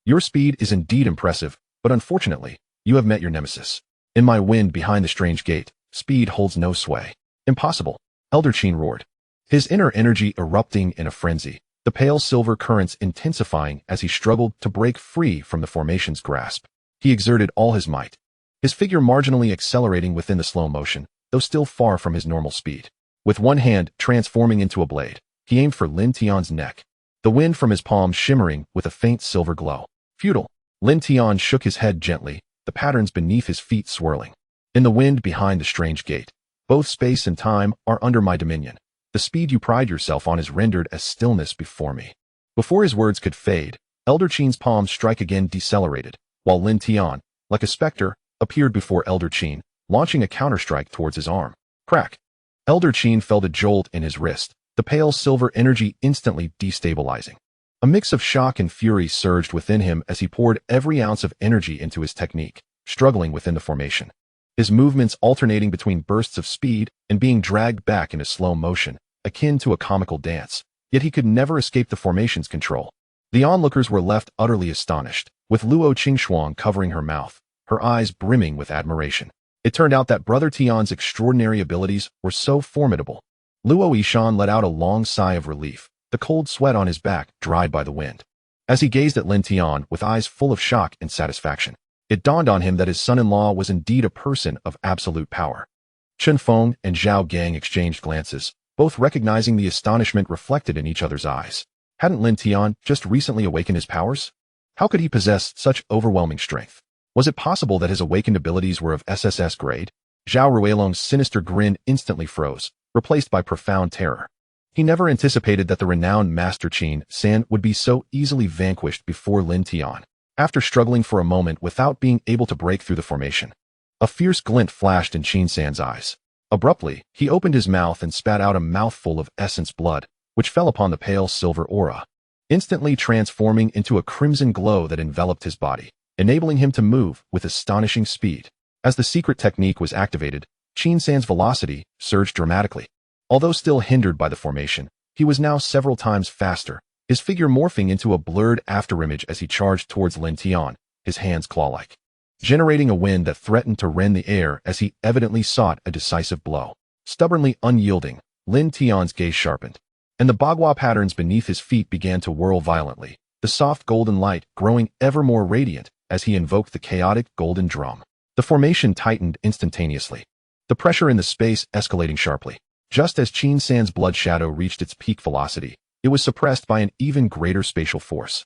your speed is indeed impressive, but unfortunately, you have met your nemesis. In my wind behind the strange gate, speed holds no sway. Impossible, Elder Qin roared, his inner energy erupting in a frenzy, the pale silver currents intensifying as he struggled to break free from the formation's grasp. He exerted all his might, his figure marginally accelerating within the slow motion, though still far from his normal speed. With one hand transforming into a blade, he aimed for Lin Tian's neck, the wind from his palm shimmering with a faint silver glow. Futile. Lin Tian shook his head gently, the patterns beneath his feet swirling. In the wind behind the strange gate, both space and time are under my dominion. The speed you pride yourself on is rendered as stillness before me. Before his words could fade, Elder Qin's palm strike again decelerated, while Lin Tian, like a specter, appeared before Elder Qin, launching a counterstrike towards his arm. Crack! Elder Qin felt a jolt in his wrist, the pale silver energy instantly destabilizing. A mix of shock and fury surged within him as he poured every ounce of energy into his technique, struggling within the formation. His movements alternating between bursts of speed and being dragged back into slow motion, akin to a comical dance, yet he could never escape the formation's control. The onlookers were left utterly astonished, with Luo Qingxuang covering her mouth, her eyes brimming with admiration. It turned out that Brother Tian's extraordinary abilities were so formidable. Luo Yishan let out a long sigh of relief, the cold sweat on his back dried by the wind. As he gazed at Lin Tian with eyes full of shock and satisfaction, it dawned on him that his son-in-law was indeed a person of absolute power. Chen Feng and Zhao Gang exchanged glances, both recognizing the astonishment reflected in each other's eyes. Hadn't Lin Tian just recently awakened his powers? How could he possess such overwhelming strength? Was it possible that his awakened abilities were of SSS grade? Zhao Ruilong's sinister grin instantly froze, replaced by profound terror. He never anticipated that the renowned Master Qin San would be so easily vanquished before Lin Tian. After struggling for a moment without being able to break through the formation, a fierce glint flashed in Qin San's eyes. Abruptly, he opened his mouth and spat out a mouthful of essence blood, which fell upon the pale silver aura, instantly transforming into a crimson glow that enveloped his body, enabling him to move with astonishing speed. As the secret technique was activated, Qin San's velocity surged dramatically. Although still hindered by the formation, he was now several times faster, his figure morphing into a blurred afterimage as he charged towards Lin Tian, his hands claw-like, generating a wind that threatened to rend the air as he evidently sought a decisive blow. Stubbornly unyielding, Lin Tian's gaze sharpened, and the bagua patterns beneath his feet began to whirl violently, the soft golden light growing ever more radiant as he invoked the chaotic golden drum. The formation tightened instantaneously, the pressure in the space escalating sharply. Just as Qin San's blood shadow reached its peak velocity, it was suppressed by an even greater spatial force,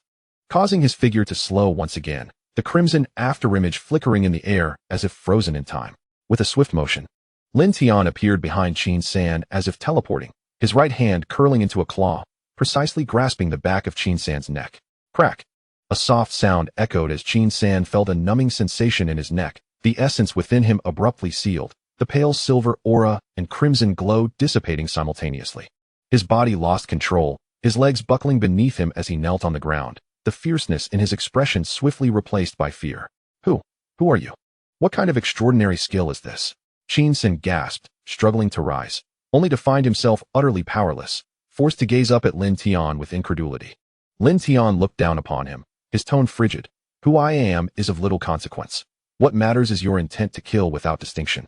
causing his figure to slow once again, the crimson afterimage flickering in the air as if frozen in time. With a swift motion, Lin Tian appeared behind Qin San as if teleporting, his right hand curling into a claw, precisely grasping the back of Qin San's neck. Crack! A soft sound echoed as Qin San felt a numbing sensation in his neck, the essence within him abruptly sealed, the pale silver aura and crimson glow dissipating simultaneously. His body lost control, his legs buckling beneath him as he knelt on the ground, the fierceness in his expression swiftly replaced by fear. Who are you? What kind of extraordinary skill is this? Qin San gasped, struggling to rise, only to find himself utterly powerless, forced to gaze up at Lin Tian with incredulity. Lin Tian looked down upon him, his tone frigid. Who I am is of little consequence. What matters is your intent to kill without distinction,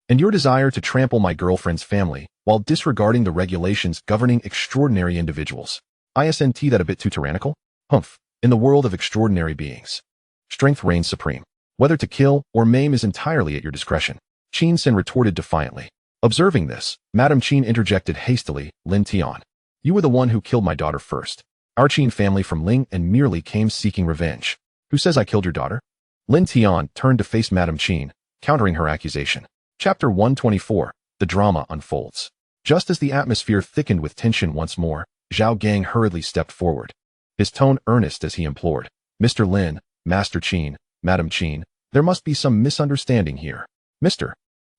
and your desire to trample my girlfriend's family while disregarding the regulations governing extraordinary individuals. Isn't that a bit too tyrannical? Humph. In the world of extraordinary beings, strength reigns supreme. Whether to kill or maim is entirely at your discretion. Qin San retorted defiantly. Observing this, Madame Qin interjected hastily, Lin Tian, you were the one who killed my daughter first. Our Qin family from Ling and merely came seeking revenge. Who says I killed your daughter? Lin Tian turned to face Madame Qin, countering her accusation. Chapter 124, The Drama Unfolds. Just as the atmosphere thickened with tension once more, Zhao Gang hurriedly stepped forward, his tone earnest as he implored, Mr. Lin, Master Qin, Madame Qin, there must be some misunderstanding here. Mr.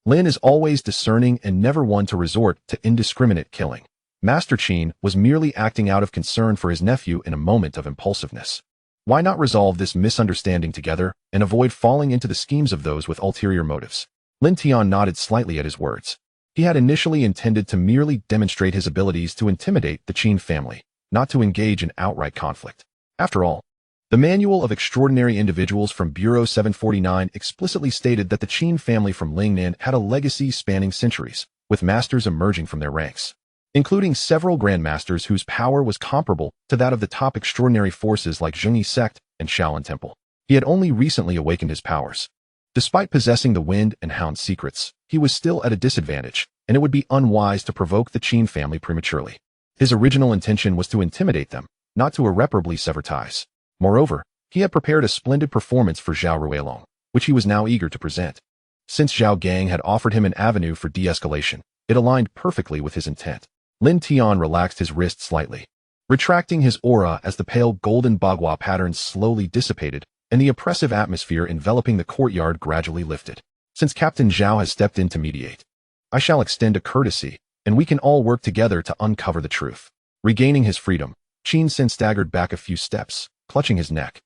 Lin is always discerning and never one to resort to indiscriminate killing. Master Qin was merely acting out of concern for his nephew in a moment of impulsiveness. Why not resolve this misunderstanding together and avoid falling into the schemes of those with ulterior motives? Lin Tian nodded slightly at his words. He had initially intended to merely demonstrate his abilities to intimidate the Qin family, not to engage in outright conflict. After all, the Manual of Extraordinary Individuals from Bureau 749 explicitly stated that the Qin family from Lingnan had a legacy spanning centuries, with masters emerging from their ranks, including several grandmasters whose power was comparable to that of the top extraordinary forces like Zhengyi sect and Shaolin Temple. He had only recently awakened his powers. Despite possessing the Wind and Hound secrets, he was still at a disadvantage, and it would be unwise to provoke the Qin family prematurely. His original intention was to intimidate them, not to irreparably sever ties. Moreover, he had prepared a splendid performance for Zhao Ruilong, which he was now eager to present. Since Zhao Gang had offered him an avenue for de-escalation, it aligned perfectly with his intent. Lin Tian relaxed his wrist slightly, retracting his aura as the pale golden bagua patterns slowly dissipated and the oppressive atmosphere enveloping the courtyard gradually lifted. Since Captain Zhao has stepped in to mediate, I shall extend a courtesy, and we can all work together to uncover the truth. Regaining his freedom, Qin San staggered back a few steps, clutching his neck,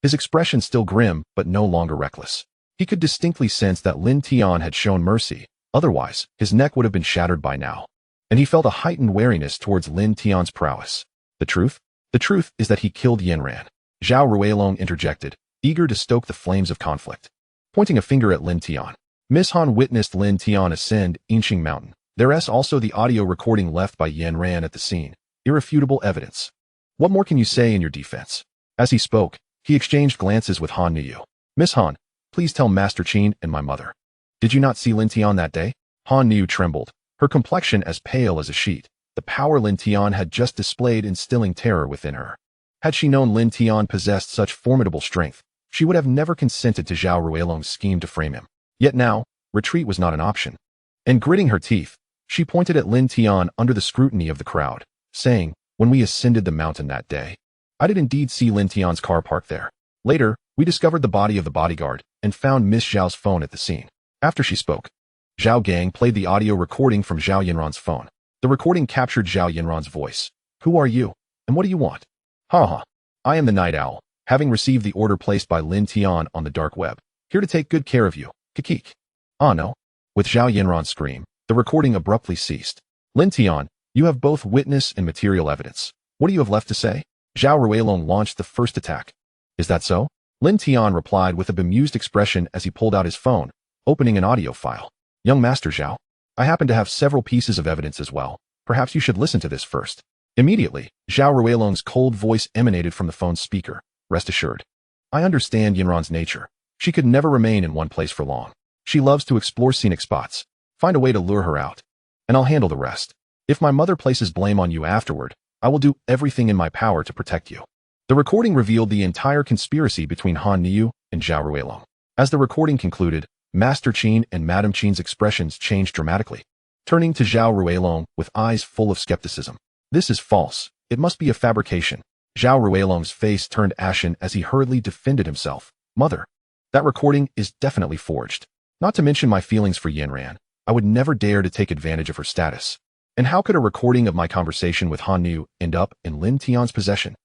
his expression still grim but no longer reckless. He could distinctly sense that Lin Tian had shown mercy, otherwise his neck would have been shattered by now, and he felt a heightened wariness towards Lin Tian's prowess. The truth? The truth is that he killed Yanran. Zhao Ruilong interjected, eager to stoke the flames of conflict. Pointing a finger at Lin Tian. Miss Han witnessed Lin Tian ascend Inqing Mountain. There's also the audio recording left by Yan Ran at the scene. Irrefutable evidence. What more can you say in your defense? As he spoke, he exchanged glances with Han Niu. Miss Han, please tell Master Qin and my mother. Did you not see Lin Tian that day? Han Niu trembled, her complexion as pale as a sheet. The power Lin Tian had just displayed instilling terror within her. Had she known Lin Tian possessed such formidable strength, she would have never consented to Zhao Ruilong's scheme to frame him. Yet now, retreat was not an option. And gritting her teeth, she pointed at Lin Tian under the scrutiny of the crowd, saying, when we ascended the mountain that day, I did indeed see Lin Tian's car parked there. Later, we discovered the body of the bodyguard and found Miss Zhao's phone at the scene. After she spoke, Zhao Gang played the audio recording from Zhao Yinran's phone. The recording captured Zhao Yinran's voice. Who are you? And what do you want? Ha. I am the Night Owl, having received the order placed by Lin Tian on the dark web. Here to take good care of you. Kikik. Ah no. With Zhao Yinran's scream, the recording abruptly ceased. Lin Tian, you have both witness and material evidence. What do you have left to say? Zhao Ruilong launched the first attack. Is that so? Lin Tian replied with a bemused expression as he pulled out his phone, opening an audio file. Young Master Zhao, I happen to have several pieces of evidence as well. Perhaps you should listen to this first. Immediately, Zhao Ruilong's cold voice emanated from the phone's speaker. Rest assured. I understand Yinran's nature. She could never remain in one place for long. She loves to explore scenic spots. Find a way to lure her out. And I'll handle the rest. If my mother places blame on you afterward, I will do everything in my power to protect you. The recording revealed the entire conspiracy between Han Niu and Zhao Ruilong. As the recording concluded, Master Qin and Madame Qin's expressions changed dramatically, turning to Zhao Ruilong with eyes full of skepticism. This is false. It must be a fabrication. Zhao Ruilong's face turned ashen as he hurriedly defended himself. Mother, that recording is definitely forged. Not to mention my feelings for Yanran. I would never dare to take advantage of her status. And how could a recording of my conversation with Han Niu end up in Lin Tian's possession?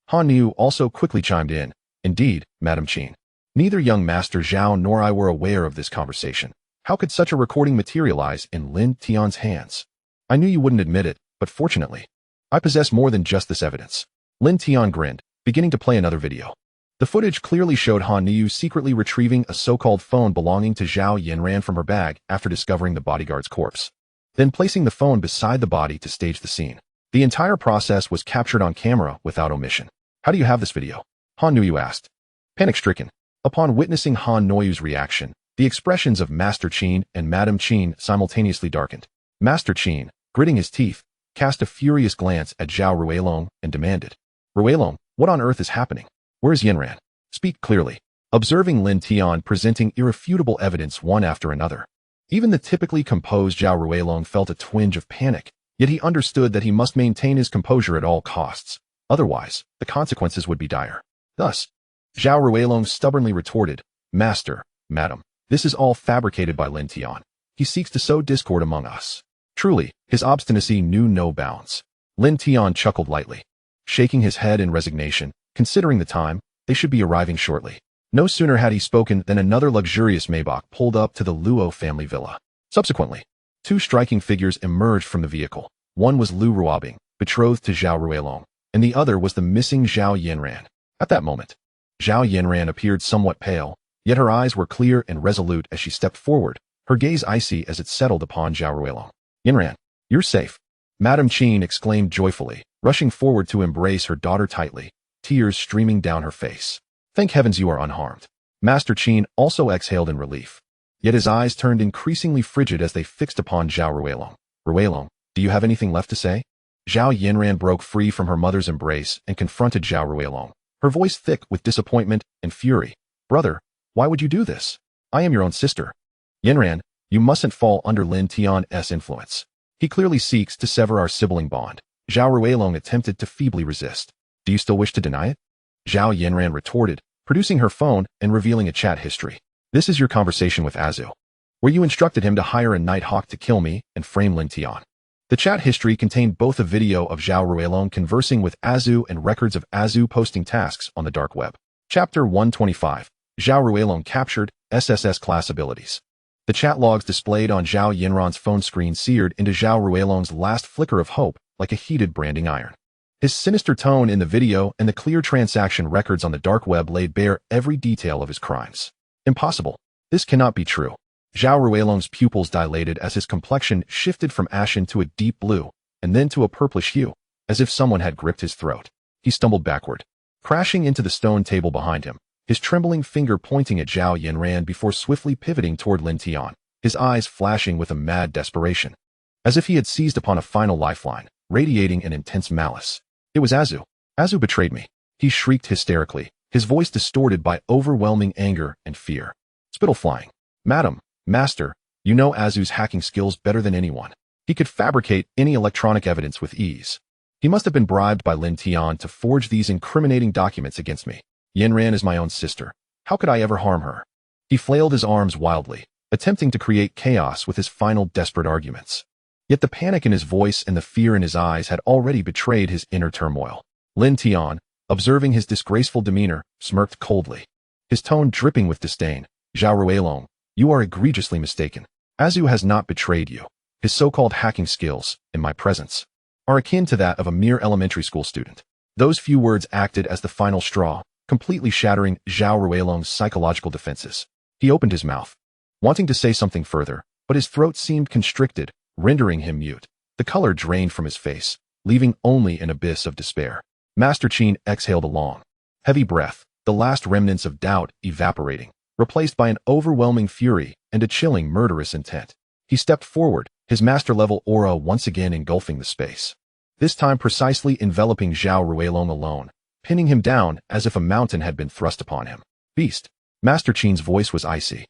Han Niu also quickly chimed in. Indeed, Madame Qin. Neither young Master Zhao nor I were aware of this conversation. How could such a recording materialize in Lin Tian's hands? I knew you wouldn't admit it, but fortunately, I possess more than just this evidence. Lin Tian grinned, beginning to play another video. The footage clearly showed Han Niu secretly retrieving a so-called phone belonging to Zhao Yinran from her bag after discovering the bodyguard's corpse, then placing the phone beside the body to stage the scene. The entire process was captured on camera without omission. How do you have this video? Han Niu asked. Panic-stricken, upon witnessing Han Niu's reaction, the expressions of Master Qin and Madame Qin simultaneously darkened. Master Qin, gritting his teeth, cast a furious glance at Zhao Ruilong and demanded, Ruilong, what on earth is happening? Where's Yinran? Speak clearly. Observing Lin Tian presenting irrefutable evidence one after another, even the typically composed Zhao Ruilong felt a twinge of panic, yet he understood that he must maintain his composure at all costs. Otherwise, the consequences would be dire. Thus, Zhao Ruilong stubbornly retorted, Master, Madam, this is all fabricated by Lin Tian. He seeks to sow discord among us. Truly, his obstinacy knew no bounds. Lin Tian chuckled lightly, shaking his head in resignation. Considering the time, they should be arriving shortly. No sooner had he spoken than another luxurious Maybach pulled up to the Luo family villa. Subsequently, two striking figures emerged from the vehicle. One was Lu Ruobing, betrothed to Zhao Ruilong, and the other was the missing Zhao Yinran. At that moment, Zhao Yinran appeared somewhat pale, yet her eyes were clear and resolute as she stepped forward, her gaze icy as it settled upon Zhao Ruilong. Yinran, you're safe. Madame Qin exclaimed joyfully, rushing forward to embrace her daughter tightly, tears streaming down her face. Thank heavens you are unharmed. Master Qin also exhaled in relief. Yet his eyes turned increasingly frigid as they fixed upon Zhao Ruilong. Ruilong, do you have anything left to say? Zhao Yinran broke free from her mother's embrace and confronted Zhao Ruilong, her voice thick with disappointment and fury. Brother, why would you do this? I am your own sister. Yinran, you mustn't fall under Lin Tian's influence. He clearly seeks to sever our sibling bond. Zhao Ruilong attempted to feebly resist. Do you still wish to deny it? Zhao Yinran retorted, producing her phone and revealing a chat history. This is your conversation with Azu, where you instructed him to hire a night hawk to kill me and frame Lin Tian. The chat history contained both a video of Zhao Ruilong conversing with Azu and records of Azu posting tasks on the dark web. Chapter 125. Zhao Ruilong captured SSS class abilities. The chat logs displayed on Zhao Yinran's phone screen seared into Zhao Ruilong's last flicker of hope like a heated branding iron. His sinister tone in the video and the clear transaction records on the dark web laid bare every detail of his crimes. Impossible. This cannot be true. Zhao Ruilong's pupils dilated as his complexion shifted from ashen to a deep blue, and then to a purplish hue, as if someone had gripped his throat. He stumbled backward, crashing into the stone table behind him, his trembling finger pointing at Zhao Yanran before swiftly pivoting toward Lin Tian, his eyes flashing with a mad desperation, as if he had seized upon a final lifeline, radiating an intense malice. It was Azu. Azu betrayed me. He shrieked hysterically, his voice distorted by overwhelming anger and fear. Spittle flying. Madam, Master, you know Azu's hacking skills better than anyone. He could fabricate any electronic evidence with ease. He must have been bribed by Lin Tian to forge these incriminating documents against me. Yanran is my own sister. How could I ever harm her? He flailed his arms wildly, attempting to create chaos with his final desperate arguments. Yet the panic in his voice and the fear in his eyes had already betrayed his inner turmoil. Lin Tian, observing his disgraceful demeanor, smirked coldly, his tone dripping with disdain. Zhao Ruilong, you are egregiously mistaken. Azu has not betrayed you. His so-called hacking skills, in my presence, are akin to that of a mere elementary school student. Those few words acted as the final straw, completely shattering Zhao Ruilong's psychological defenses. He opened his mouth, wanting to say something further, but his throat seemed constricted, rendering him mute. The color drained from his face, leaving only an abyss of despair. Master Qin exhaled a long, heavy breath, the last remnants of doubt evaporating, replaced by an overwhelming fury and a chilling murderous intent. He stepped forward, his master-level aura once again engulfing the space, this time precisely enveloping Zhao Ruilong alone, pinning him down as if a mountain had been thrust upon him. Beast. Master Qin's voice was icy,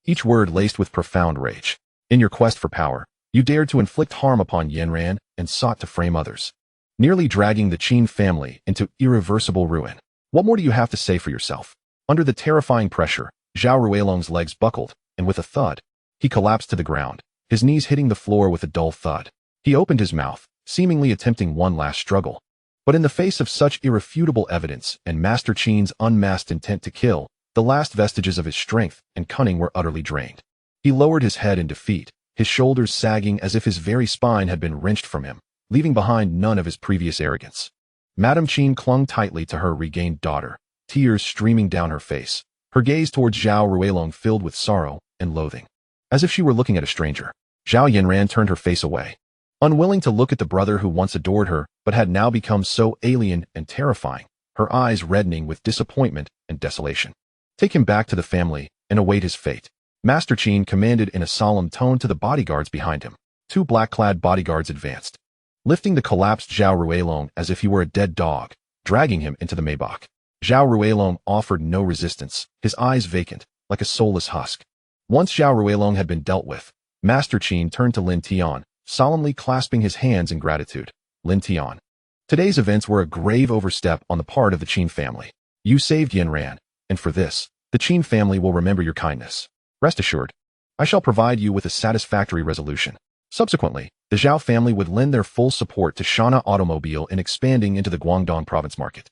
each word laced with profound rage. In your quest for power, you dared to inflict harm upon Yanran and sought to frame others, nearly dragging the Qin family into irreversible ruin. What more do you have to say for yourself? Under the terrifying pressure, Zhao Ruilong's legs buckled, and with a thud, he collapsed to the ground, his knees hitting the floor with a dull thud. He opened his mouth, seemingly attempting one last struggle. But in the face of such irrefutable evidence and Master Qin's unmasked intent to kill, the last vestiges of his strength and cunning were utterly drained. He lowered his head in defeat, his shoulders sagging as if his very spine had been wrenched from him, leaving behind none of his previous arrogance. Madame Qin clung tightly to her regained daughter, tears streaming down her face, her gaze towards Zhao Ruilong filled with sorrow and loathing, as if she were looking at a stranger. Zhao Yanran turned her face away, unwilling to look at the brother who once adored her but had now become so alien and terrifying, her eyes reddening with disappointment and desolation. Take him back to the family and await his fate. Master Qin commanded in a solemn tone to the bodyguards behind him. Two black-clad bodyguards advanced, lifting the collapsed Zhao Ruilong as if he were a dead dog, dragging him into the Maybach. Zhao Ruilong offered no resistance, his eyes vacant, like a soulless husk. Once Zhao Ruilong had been dealt with, Master Qin turned to Lin Tian, solemnly clasping his hands in gratitude. Lin Tian. Today's events were a grave overstep on the part of the Qin family. You saved Yanran, and for this, the Qin family will remember your kindness. Rest assured, I shall provide you with a satisfactory resolution. Subsequently, the Zhao family would lend their full support to Shana Automobile in expanding into the Guangdong province market,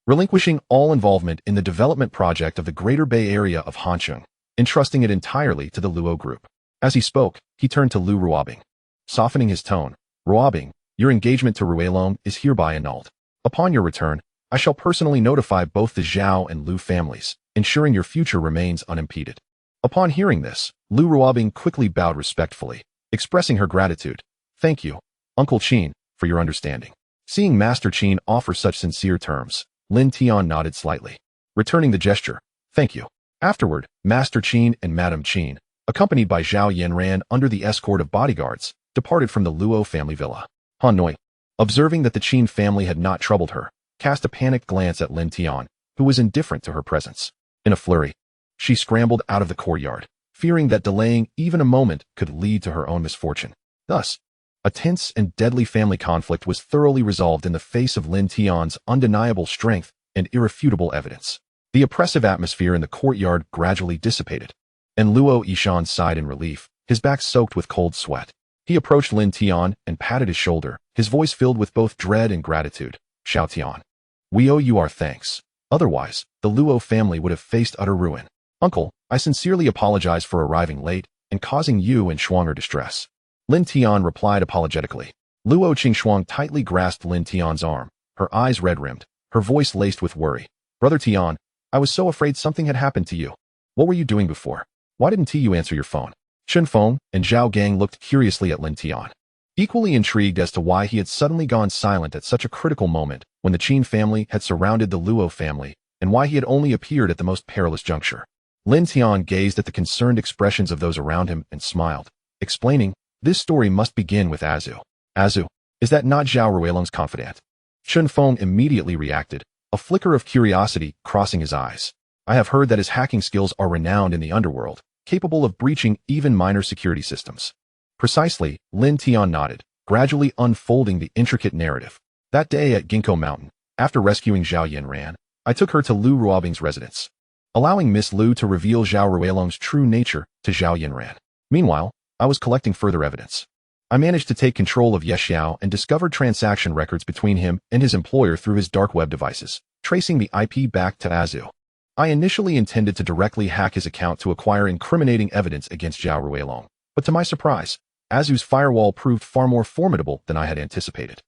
relinquishing all involvement in the development project of the Greater Bay Area of Hancheng, entrusting it entirely to the Luo Group. As he spoke, he turned to Lu Ruobing, softening his tone. Ruobing, your engagement to Ruilong is hereby annulled. Upon your return, I shall personally notify both the Zhao and Lu families, ensuring your future remains unimpeded. Upon hearing this, Lu Ruobing quickly bowed respectfully, expressing her gratitude. Thank you, Uncle Qin, for your understanding. Seeing Master Qin offer such sincere terms, Lin Tian nodded slightly, returning the gesture. Thank you. Afterward, Master Qin and Madame Qin, accompanied by Zhao Yanran under the escort of bodyguards, departed from the Luo family villa. Han Noi, observing that the Qin family had not troubled her, cast a panicked glance at Lin Tian, who was indifferent to her presence. In a flurry, she scrambled out of the courtyard, fearing that delaying even a moment could lead to her own misfortune. Thus, a tense and deadly family conflict was thoroughly resolved in the face of Lin Tian's undeniable strength and irrefutable evidence. The oppressive atmosphere in the courtyard gradually dissipated, and Luo Yishan sighed in relief, his back soaked with cold sweat. He approached Lin Tian and patted his shoulder, his voice filled with both dread and gratitude. Xiao Tian, we owe you our thanks. Otherwise, the Luo family would have faced utter ruin. Uncle, I sincerely apologize for arriving late and causing you and Shuang'er distress. Lin Tian replied apologetically. Luo Qingxuang tightly grasped Lin Tian's arm, her eyes red-rimmed, her voice laced with worry. Brother Tian, I was so afraid something had happened to you. What were you doing before? Why didn't you answer your phone? Chun Feng and Zhao Gang looked curiously at Lin Tian, equally intrigued as to why he had suddenly gone silent at such a critical moment when the Qin family had surrounded the Luo family, and why he had only appeared at the most perilous juncture. Lin Tian gazed at the concerned expressions of those around him and smiled, explaining, this story must begin with Azu. Azu, is that not Zhao Ruilong's confidant? Chun Feng immediately reacted, a flicker of curiosity crossing his eyes. I have heard that his hacking skills are renowned in the underworld, capable of breaching even minor security systems. Precisely, Lin Tian nodded, gradually unfolding the intricate narrative. That day at Ginkgo Mountain, after rescuing Zhao Yinran, I took her to Lu Ruobing's residence, allowing Miss Lu to reveal Zhao Ruilong's true nature to Zhao Yinran. Meanwhile, I was collecting further evidence. I managed to take control of Ye Xiao and discovered transaction records between him and his employer through his dark web devices, tracing the IP back to Azu. I initially intended to directly hack his account to acquire incriminating evidence against Zhao Ruilong, but to my surprise, Azu's firewall proved far more formidable than I had anticipated.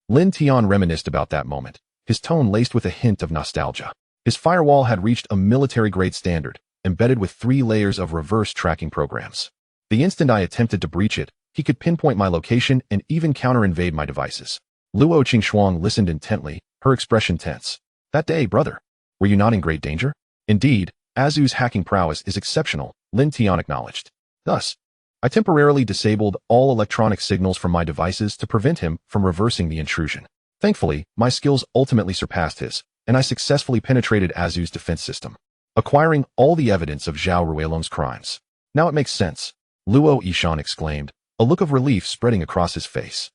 Lin Tian reminisced about that moment, his tone laced with a hint of nostalgia. His firewall had reached a military-grade standard, embedded with 3 layers of reverse tracking programs. The instant I attempted to breach it, he could pinpoint my location and even counter-invade my devices. Luo Qingxuang listened intently, her expression tense. That day, brother, were you not in great danger? Indeed, Azu's hacking prowess is exceptional, Lin Tian acknowledged. Thus, I temporarily disabled all electronic signals from my devices to prevent him from reversing the intrusion. Thankfully, my skills ultimately surpassed his, and I successfully penetrated Azu's defense system, acquiring all the evidence of Zhao Ruilong's crimes. Now it makes sense, Luo Yishan exclaimed, a look of relief spreading across his face.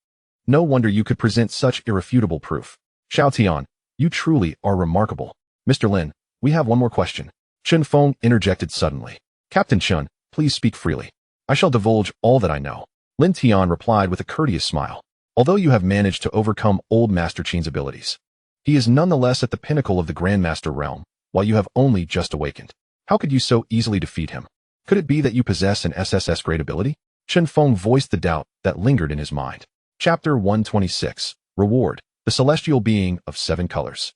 No wonder you could present such irrefutable proof. Xiao Tian, you truly are remarkable. Mr. Lin, we have one more question. Chun Feng interjected suddenly. Captain Chun, please speak freely. I shall divulge all that I know. Lin Tian replied with a courteous smile. Although you have managed to overcome old Master Qin's abilities, he is nonetheless at the pinnacle of the Grandmaster realm, while you have only just awakened. How could you so easily defeat him? Could it be that you possess an SSS grade ability? Chun Feng voiced the doubt that lingered in his mind. Chapter 126, Reward, the Celestial Being of 7 Colors.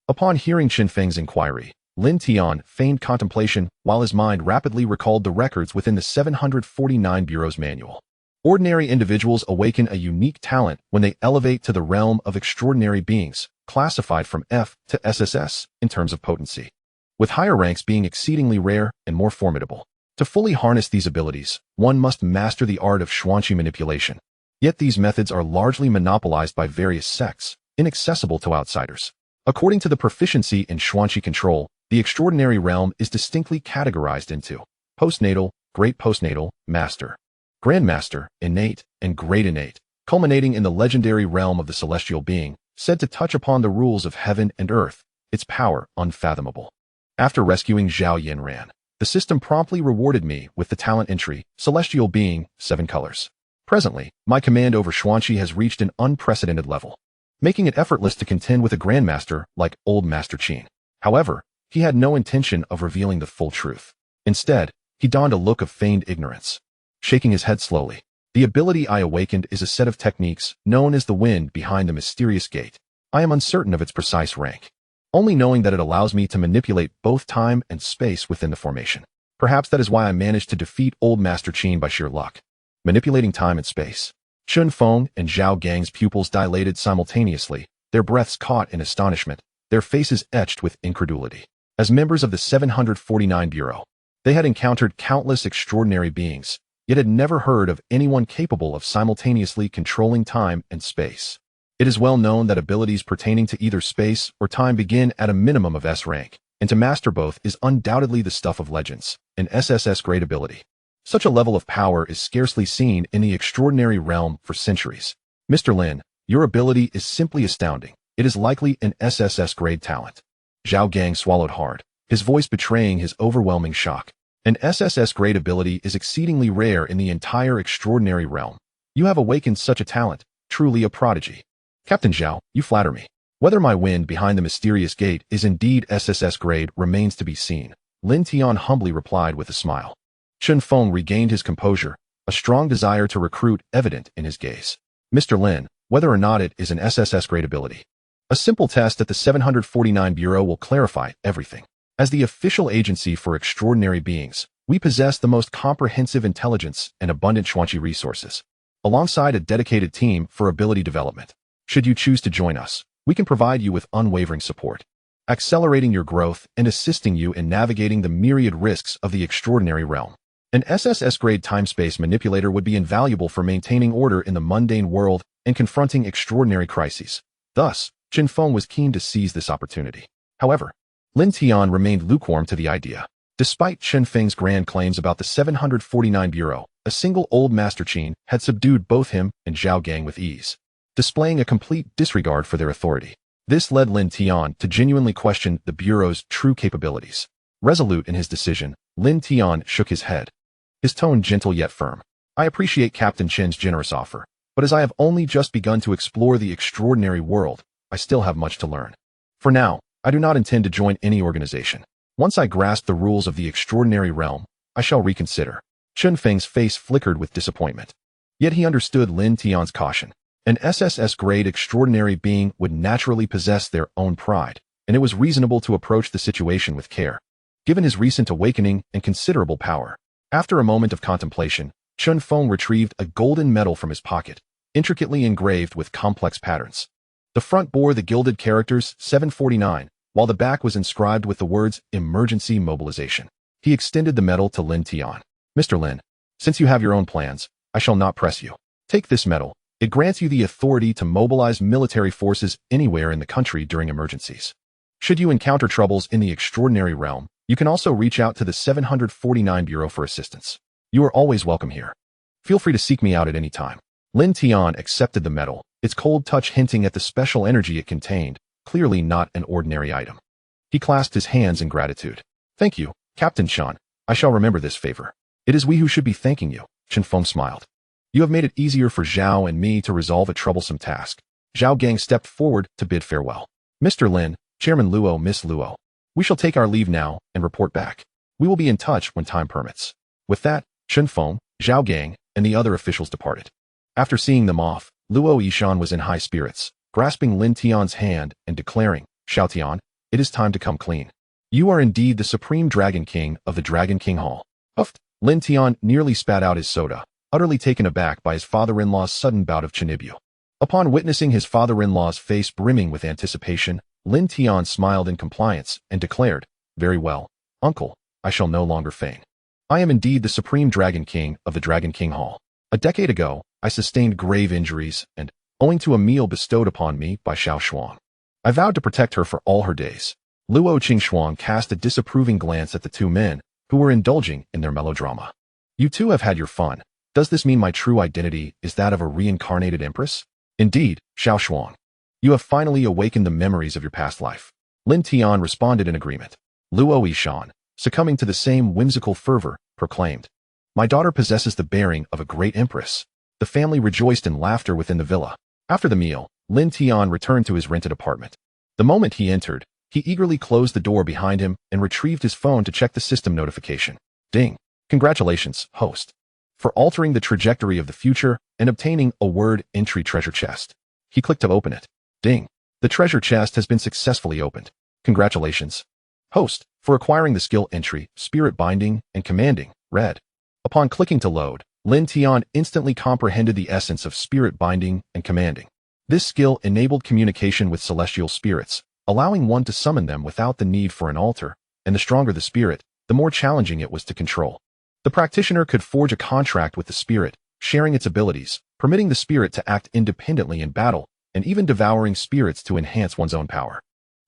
Upon hearing Qin Feng's inquiry, Lin Tian feigned contemplation while his mind rapidly recalled the records within the 749 Bureau's manual. Ordinary individuals awaken a unique talent when they elevate to the realm of extraordinary beings, classified from F to SSS in terms of potency, with higher ranks being exceedingly rare and more formidable. To fully harness these abilities, one must master the art of Xuanqi manipulation. Yet these methods are largely monopolized by various sects, inaccessible to outsiders. According to the proficiency in Xuanqi control, the extraordinary realm is distinctly categorized into postnatal, great postnatal, master, grandmaster, innate, and great innate, culminating in the legendary realm of the celestial being, said to touch upon the rules of heaven and earth, its power unfathomable. After rescuing Zhao Yinran, the system promptly rewarded me with the talent entry, Celestial Being, 7 Colors. Presently, my command over Xuanqi has reached an unprecedented level, making it effortless to contend with a grandmaster like old Master Qin. However, he had no intention of revealing the full truth. Instead, he donned a look of feigned ignorance, shaking his head slowly. The ability I awakened is a set of techniques known as the wind behind the mysterious gate. I am uncertain of its precise rank, only knowing that it allows me to manipulate both time and space within the formation. Perhaps that is why I managed to defeat old Master Qin by sheer luck. Manipulating time and space. Chun Feng and Zhao Gang's pupils dilated simultaneously, their breaths caught in astonishment, their faces etched with incredulity. As members of the 749 Bureau, they had encountered countless extraordinary beings, yet had never heard of anyone capable of simultaneously controlling time and space. It is well known that abilities pertaining to either space or time begin at a minimum of S rank, and to master both is undoubtedly the stuff of legends, an SSS grade ability. Such a level of power is scarcely seen in the extraordinary realm for centuries. Mr. Lin, your ability is simply astounding. It is likely an SSS grade talent. Zhao Gang swallowed hard, his voice betraying his overwhelming shock. An SSS grade ability is exceedingly rare in the entire extraordinary realm. You have awakened such a talent, truly a prodigy. Captain Zhao, you flatter me. Whether my wind behind the mysterious gate is indeed SSS grade remains to be seen, Lin Tian humbly replied with a smile. Chun Feng regained his composure, a strong desire to recruit evident in his gaze. Mr. Lin, whether or not it is an SSS grade ability, A simple test at the 749 Bureau will clarify everything. As the official agency for extraordinary beings, we possess the most comprehensive intelligence and abundant Xuanqi resources, alongside a dedicated team for ability development. Should you choose to join us, we can provide you with unwavering support, accelerating your growth and assisting you in navigating the myriad risks of the extraordinary realm. An SSS-grade time-space manipulator would be invaluable for maintaining order in the mundane world and confronting extraordinary crises. Thus, Chen Feng was keen to seize this opportunity. However, Lin Tian remained lukewarm to the idea. Despite Chen Feng's grand claims about the 749 Bureau, a single old Master Qin had subdued both him and Zhao Gang with ease, displaying a complete disregard for their authority. This led Lin Tian to genuinely question the Bureau's true capabilities. Resolute in his decision, Lin Tian shook his head, his tone gentle yet firm. I appreciate Captain Chen's generous offer, but as I have only just begun to explore the extraordinary world, I still have much to learn. For now, I do not intend to join any organization. Once I grasp the rules of the extraordinary realm, I shall reconsider. Chen Feng's face flickered with disappointment. Yet he understood Lin Tian's caution. An SSS-grade extraordinary being would naturally possess their own pride, and it was reasonable to approach the situation with care, given his recent awakening and considerable power. After a moment of contemplation, Chen Feng retrieved a golden medal from his pocket, intricately engraved with complex patterns. The front bore the gilded characters 749, while the back was inscribed with the words emergency mobilization. He extended the medal to Lin Tian. Mr. Lin, since you have your own plans, I shall not press you. Take this medal. It grants you the authority to mobilize military forces anywhere in the country during emergencies. Should you encounter troubles in the extraordinary realm, you can also reach out to the 749 Bureau for assistance. You are always welcome here. Feel free to seek me out at any time. Lin Tian accepted the medal, its cold touch hinting at the special energy it contained, clearly not an ordinary item. He clasped his hands in gratitude. Thank you, Captain Chen. I shall remember this favor. It is we who should be thanking you, Chen Feng smiled. You have made it easier for Zhao and me to resolve a troublesome task. Zhao Gang stepped forward to bid farewell. Mr. Lin, Chairman Luo, Miss Luo, we shall take our leave now and report back. We will be in touch when time permits. With that, Chen Feng, Zhao Gang, and the other officials departed. After seeing them off, Luo Yishan was in high spirits, grasping Lin Tian's hand and declaring, Xiao Tian, it is time to come clean. You are indeed the Supreme Dragon King of the Dragon King Hall. Huffed, Lin Tian nearly spat out his soda, utterly taken aback by his father-in-law's sudden bout of chinibyu. Upon witnessing his father-in-law's face brimming with anticipation, Lin Tian smiled in compliance and declared, Very well, uncle, I shall no longer feign. I am indeed the Supreme Dragon King of the Dragon King Hall. A decade ago, I sustained grave injuries and, owing to a meal bestowed upon me by Xiao Shuang, I vowed to protect her for all her days. Luo Qingxuang cast a disapproving glance at the two men, who were indulging in their melodrama. You two have had your fun. Does this mean my true identity is that of a reincarnated empress? Indeed, Xiao Shuang. You have finally awakened the memories of your past life. Lin Tian responded in agreement. Luo Yishan, succumbing to the same whimsical fervor, proclaimed, My daughter possesses the bearing of a great empress. The family rejoiced in laughter within the villa. After the meal, Lin Tian returned to his rented apartment. The moment he entered, he eagerly closed the door behind him and retrieved his phone to check the system notification. Ding. Congratulations, host, for altering the trajectory of the future and obtaining a word entry treasure chest. He clicked to open it. Ding. The treasure chest has been successfully opened. Congratulations, host, for acquiring the skill entry, spirit binding, and commanding, read. Upon clicking to load, Lin Tian instantly comprehended the essence of spirit binding and commanding. This skill enabled communication with celestial spirits, allowing one to summon them without the need for an altar, and the stronger the spirit, the more challenging it was to control. The practitioner could forge a contract with the spirit, sharing its abilities, permitting the spirit to act independently in battle, and even devouring spirits to enhance one's own power.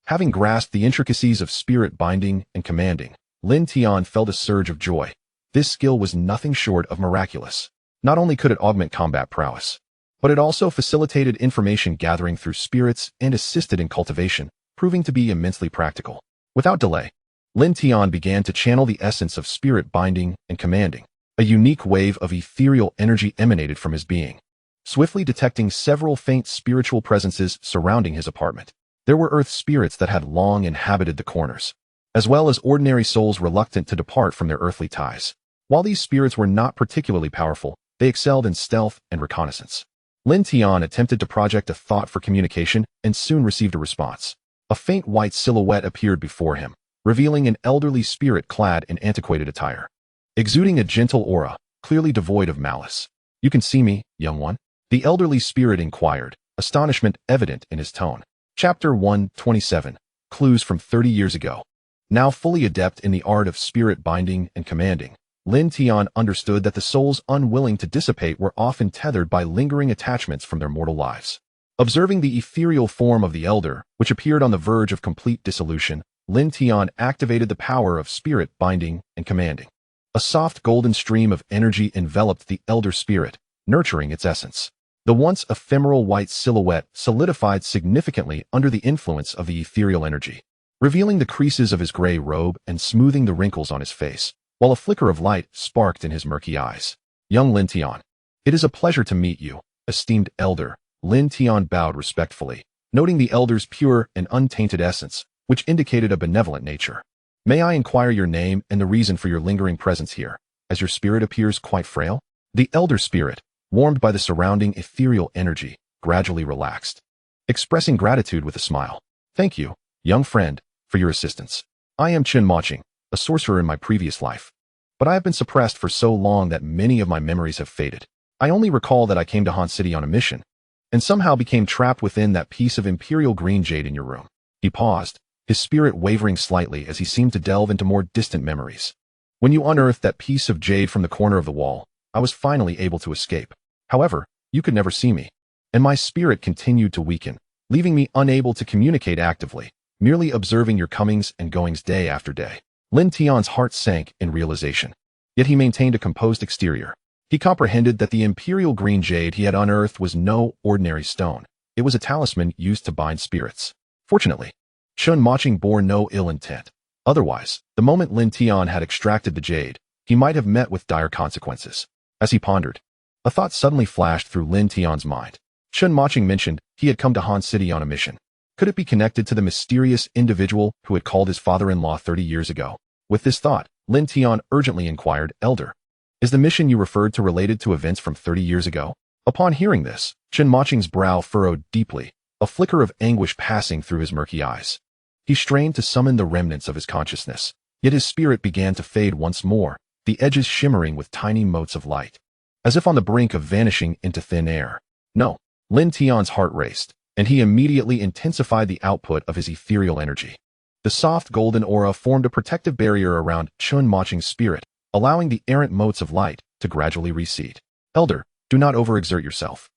Having grasped the intricacies of spirit binding and commanding, Lin Tian felt a surge of joy. This skill was nothing short of miraculous. Not only could it augment combat prowess, but it also facilitated information gathering through spirits and assisted in cultivation, proving to be immensely practical. Without delay, Lin Tian began to channel the essence of spirit binding and commanding. A unique wave of ethereal energy emanated from his being, swiftly detecting several faint spiritual presences surrounding his apartment. There were earth spirits that had long inhabited the corners, as well as ordinary souls reluctant to depart from their earthly ties. While these spirits were not particularly powerful, they excelled in stealth and reconnaissance. Lin Tian attempted to project a thought for communication and soon received a response. A faint white silhouette appeared before him, revealing an elderly spirit clad in antiquated attire. Exuding a gentle aura, clearly devoid of malice. "You can see me, young one?" The elderly spirit inquired, astonishment evident in his tone. Chapter 127. Clues from 30 years ago. Now fully adept in the art of spirit binding and commanding, Lin Tian understood that the souls unwilling to dissipate were often tethered by lingering attachments from their mortal lives. Observing the ethereal form of the elder, which appeared on the verge of complete dissolution, Lin Tian activated the power of spirit binding and commanding. A soft golden stream of energy enveloped the elder spirit, nurturing its essence. The once ephemeral white silhouette solidified significantly under the influence of the ethereal energy, revealing the creases of his gray robe and smoothing the wrinkles on his face, while a flicker of light sparked in his murky eyes. "Young Lin Tian, it is a pleasure to meet you, esteemed elder." Lin Tian bowed respectfully, noting the elder's pure and untainted essence, which indicated a benevolent nature. "May I inquire your name and the reason for your lingering presence here, as your spirit appears quite frail?" The elder spirit, warmed by the surrounding ethereal energy, gradually relaxed, expressing gratitude with a smile. "Thank you, young friend, for your assistance. I am Chen Maching, a sorcerer in my previous life, but I have been suppressed for so long that many of my memories have faded. I only recall that I came to Han City on a mission, and somehow became trapped within that piece of imperial green jade in your room." He paused, his spirit wavering slightly as he seemed to delve into more distant memories. "When you unearthed that piece of jade from the corner of the wall, I was finally able to escape. However, you could never see me, and my spirit continued to weaken, leaving me unable to communicate actively, merely observing your comings and goings day after day." Lin Tian's heart sank in realization, yet he maintained a composed exterior. He comprehended that the imperial green jade he had unearthed was no ordinary stone. It was a talisman used to bind spirits. Fortunately, Chen Maching bore no ill intent. Otherwise, the moment Lin Tian had extracted the jade, he might have met with dire consequences. As he pondered, a thought suddenly flashed through Lin Tian's mind. Chen Maching mentioned he had come to Han City on a mission. Could it be connected to the mysterious individual who had called his father-in-law 30 years ago? With this thought, Lin Tian urgently inquired, "Elder, is the mission you referred to related to events from 30 years ago?" Upon hearing this, Chen Maching's brow furrowed deeply, a flicker of anguish passing through his murky eyes. He strained to summon the remnants of his consciousness, yet his spirit began to fade once more, the edges shimmering with tiny motes of light, as if on the brink of vanishing into thin air. No, Lin Tian's heart raced, and he immediately intensified the output of his ethereal energy. The soft golden aura formed a protective barrier around Chen Maching's spirit, allowing the errant motes of light to gradually recede. "Elder, do not overexert yourself.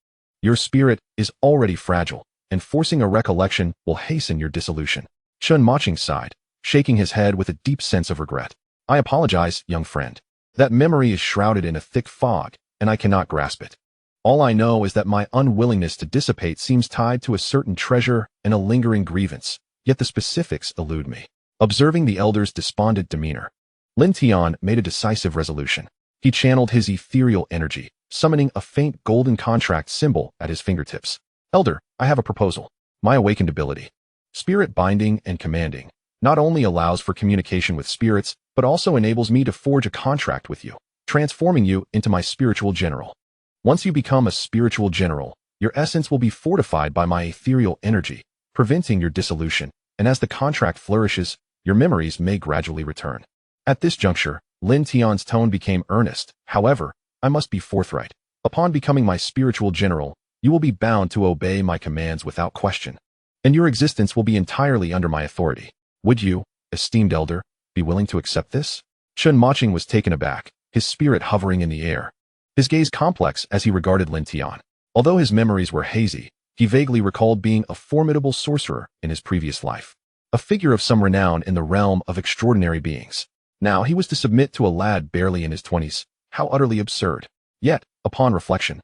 Your spirit is already fragile, and forcing a recollection will hasten your dissolution." Chen Maching sighed, shaking his head with a deep sense of regret. "I apologize, young friend. That memory is shrouded in a thick fog, and I cannot grasp it. All I know is that my unwillingness to dissipate seems tied to a certain treasure and a lingering grievance, yet the specifics elude me." Observing the elder's despondent demeanor, Lin Tian made a decisive resolution. He channeled his ethereal energy, summoning a faint golden contract symbol at his fingertips. "Elder, I have a proposal. My awakened ability, spirit binding and commanding, not only allows for communication with spirits, but also enables me to forge a contract with you, transforming you into my spiritual general. Once you become a spiritual general, your essence will be fortified by my ethereal energy, preventing your dissolution, and as the contract flourishes, your memories may gradually return." At this juncture, Lin Tian's tone became earnest. "However, I must be forthright. Upon becoming my spiritual general, you will be bound to obey my commands without question, and your existence will be entirely under my authority. Would you, esteemed elder, be willing to accept this?" Chen Maching was taken aback, his spirit hovering in the air, his gaze complex as he regarded Lin Tian. Although his memories were hazy, he vaguely recalled being a formidable sorcerer in his previous life, a figure of some renown in the realm of extraordinary beings. Now he was to submit to a lad barely in his 20s. How utterly absurd. Yet, upon reflection,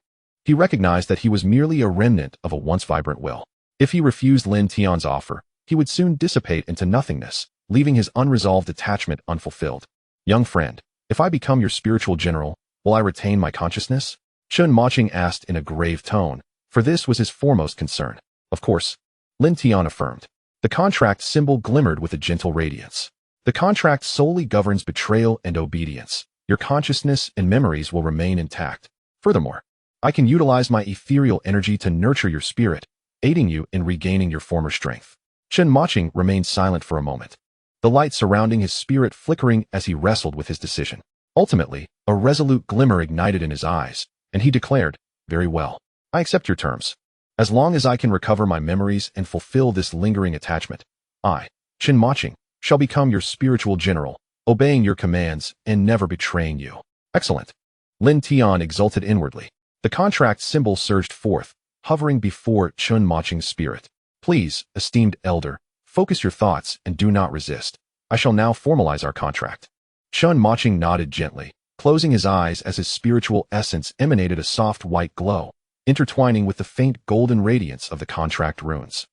he recognized that he was merely a remnant of a once vibrant will. If he refused Lin Tian's offer, he would soon dissipate into nothingness, leaving his unresolved attachment unfulfilled. "Young friend, if I become your spiritual general, will I retain my consciousness?" Chen Maching asked in a grave tone, for this was his foremost concern. "Of course," Lin Tian affirmed. The contract symbol glimmered with a gentle radiance. "The contract solely governs betrayal and obedience. Your consciousness and memories will remain intact. Furthermore, I can utilize my ethereal energy to nurture your spirit, aiding you in regaining your former strength. Chen Maching remained silent for a moment, the light surrounding his spirit flickering as he wrestled with his decision. Ultimately, a resolute glimmer ignited in his eyes, and he declared, "Very well. I accept your terms. As long as I can recover my memories and fulfill this lingering attachment, I, Chen Maching, shall become your spiritual general, obeying your commands and never betraying you." Excellent. Lin Tian exulted inwardly. The contract symbol surged forth, hovering before Chen Maching's spirit. "Please, esteemed elder, focus your thoughts and do not resist. I shall now formalize our contract." Chen Maching nodded gently, closing his eyes as his spiritual essence emanated a soft white glow, intertwining with the faint golden radiance of the contract runes.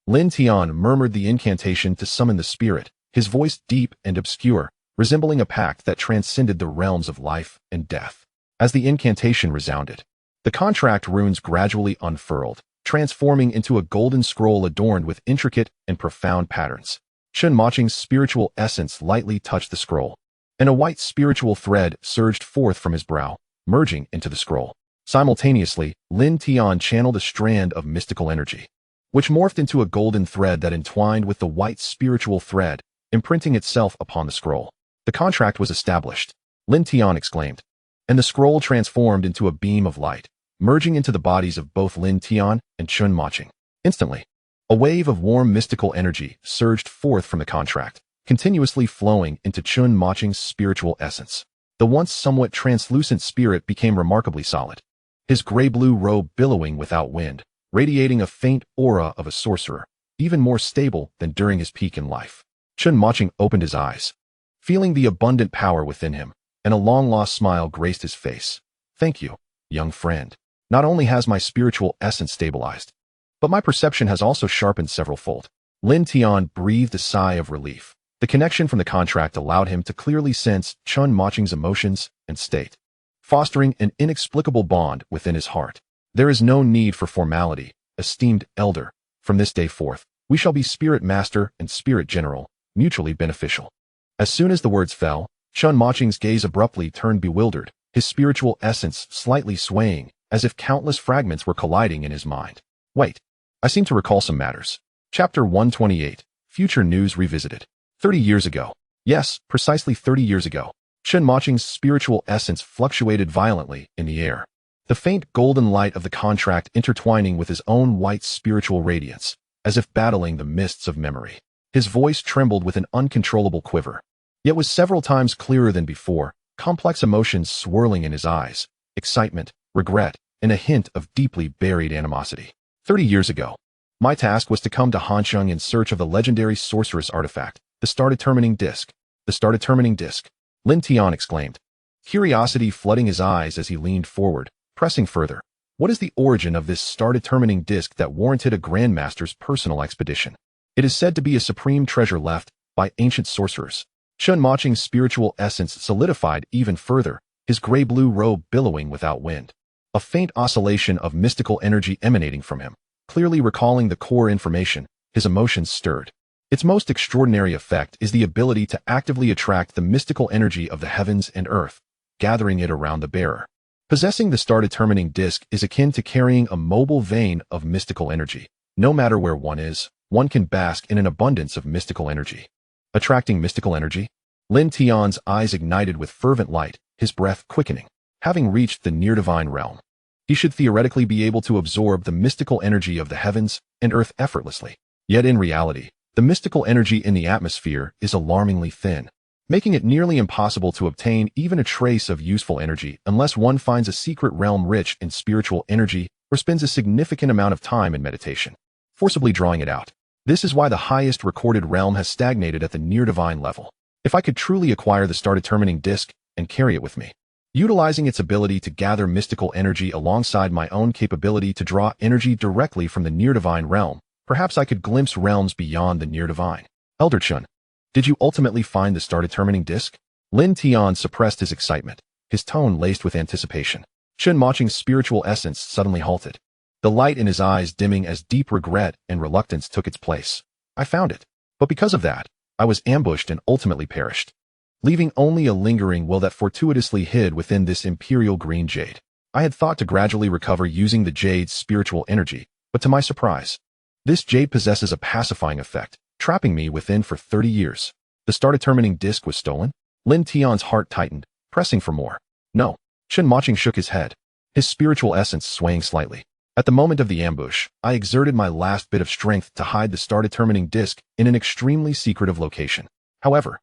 Lin Tian murmured the incantation to summon the spirit, his voice deep and obscure, resembling a pact that transcended the realms of life and death. As the incantation resounded, the contract runes gradually unfurled, transforming into a golden scroll adorned with intricate and profound patterns. Chen Maching's spiritual essence lightly touched the scroll, and a white spiritual thread surged forth from his brow, merging into the scroll. Simultaneously, Lin Tian channeled a strand of mystical energy, which morphed into a golden thread that entwined with the white spiritual thread, imprinting itself upon the scroll. The contract was established, Lin Tian exclaimed, and the scroll transformed into a beam of light, merging into the bodies of both Lin Tian and Chen Maching. Instantly, a wave of warm mystical energy surged forth from the contract, continuously flowing into Chen Maching's spiritual essence. The once somewhat translucent spirit became remarkably solid, his gray-blue robe billowing without wind, radiating a faint aura of a sorcerer, even more stable than during his peak in life. Chen Maching opened his eyes, feeling the abundant power within him, and a long-lost smile graced his face. "Thank you, young friend. Not only has my spiritual essence stabilized, but my perception has also sharpened several-fold." Lin Tian breathed a sigh of relief. The connection from the contract allowed him to clearly sense Chen Maching's emotions and state, fostering an inexplicable bond within his heart. "There is no need for formality, esteemed elder. From this day forth, we shall be spirit master and spirit general, mutually beneficial." As soon as the words fell, Chen Maching's gaze abruptly turned bewildered, his spiritual essence slightly swaying, as if countless fragments were colliding in his mind. "Wait, I seem to recall some matters." Chapter 128, Future News Revisited. 30 years ago. Yes, precisely 30 years ago. Chen Maching's spiritual essence fluctuated violently in the air, the faint golden light of the contract intertwining with his own white spiritual radiance, as if battling the mists of memory. His voice trembled with an uncontrollable quiver, yet was several times clearer than before, complex emotions swirling in his eyes, excitement, regret, and a hint of deeply buried animosity. 30 years ago, my task was to come to Hansheng in search of the legendary sorceress artifact, the star-determining disc. "The star-determining disc," Lin Tian exclaimed, curiosity flooding his eyes as he leaned forward, pressing further. "What is the origin of this star-determining disc that warranted a grandmaster's personal expedition? It is said to be a supreme treasure left by ancient sorcerers." Chen Maching's spiritual essence solidified even further, his gray-blue robe billowing without wind, a faint oscillation of mystical energy emanating from him. Clearly recalling the core information, his emotions stirred. Its most extraordinary effect is the ability to actively attract the mystical energy of the heavens and earth, gathering it around the bearer. Possessing the star-determining disc is akin to carrying a mobile vein of mystical energy. No matter where one is, one can bask in an abundance of mystical energy. Attracting mystical energy? Lin Tian's eyes ignited with fervent light, his breath quickening. Having reached the near-divine realm, he should theoretically be able to absorb the mystical energy of the heavens and earth effortlessly. Yet in reality, the mystical energy in the atmosphere is alarmingly thin, making it nearly impossible to obtain even a trace of useful energy unless one finds a secret realm rich in spiritual energy or spends a significant amount of time in meditation, forcibly drawing it out. This is why the highest recorded realm has stagnated at the near-divine level. If I could truly acquire the star-determining disc and carry it with me, utilizing its ability to gather mystical energy alongside my own capability to draw energy directly from the near-divine realm, perhaps I could glimpse realms beyond the near-divine. Elder Chen, did you ultimately find the star-determining disc? Lin Tian suppressed his excitement, his tone laced with anticipation. Chen Maching's spiritual essence suddenly halted, the light in his eyes dimming as deep regret and reluctance took its place. "I found it, but because of that, I was ambushed and ultimately perished, leaving only a lingering will that fortuitously hid within this imperial green jade." I had thought to gradually recover using the jade's spiritual energy, but to my surprise, this jade possesses a pacifying effect, trapping me within for 30 years. The star-determining disc was stolen? Lin Tian's heart tightened, pressing for more. No. Chen Maching shook his head, his spiritual essence swaying slightly. At the moment of the ambush, I exerted my last bit of strength to hide the star-determining disc in an extremely secretive location. However,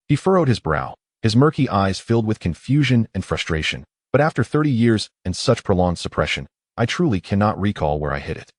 he furrowed his brow, his murky eyes filled with confusion and frustration. But after 30 years and such prolonged suppression, I truly cannot recall where I hid it.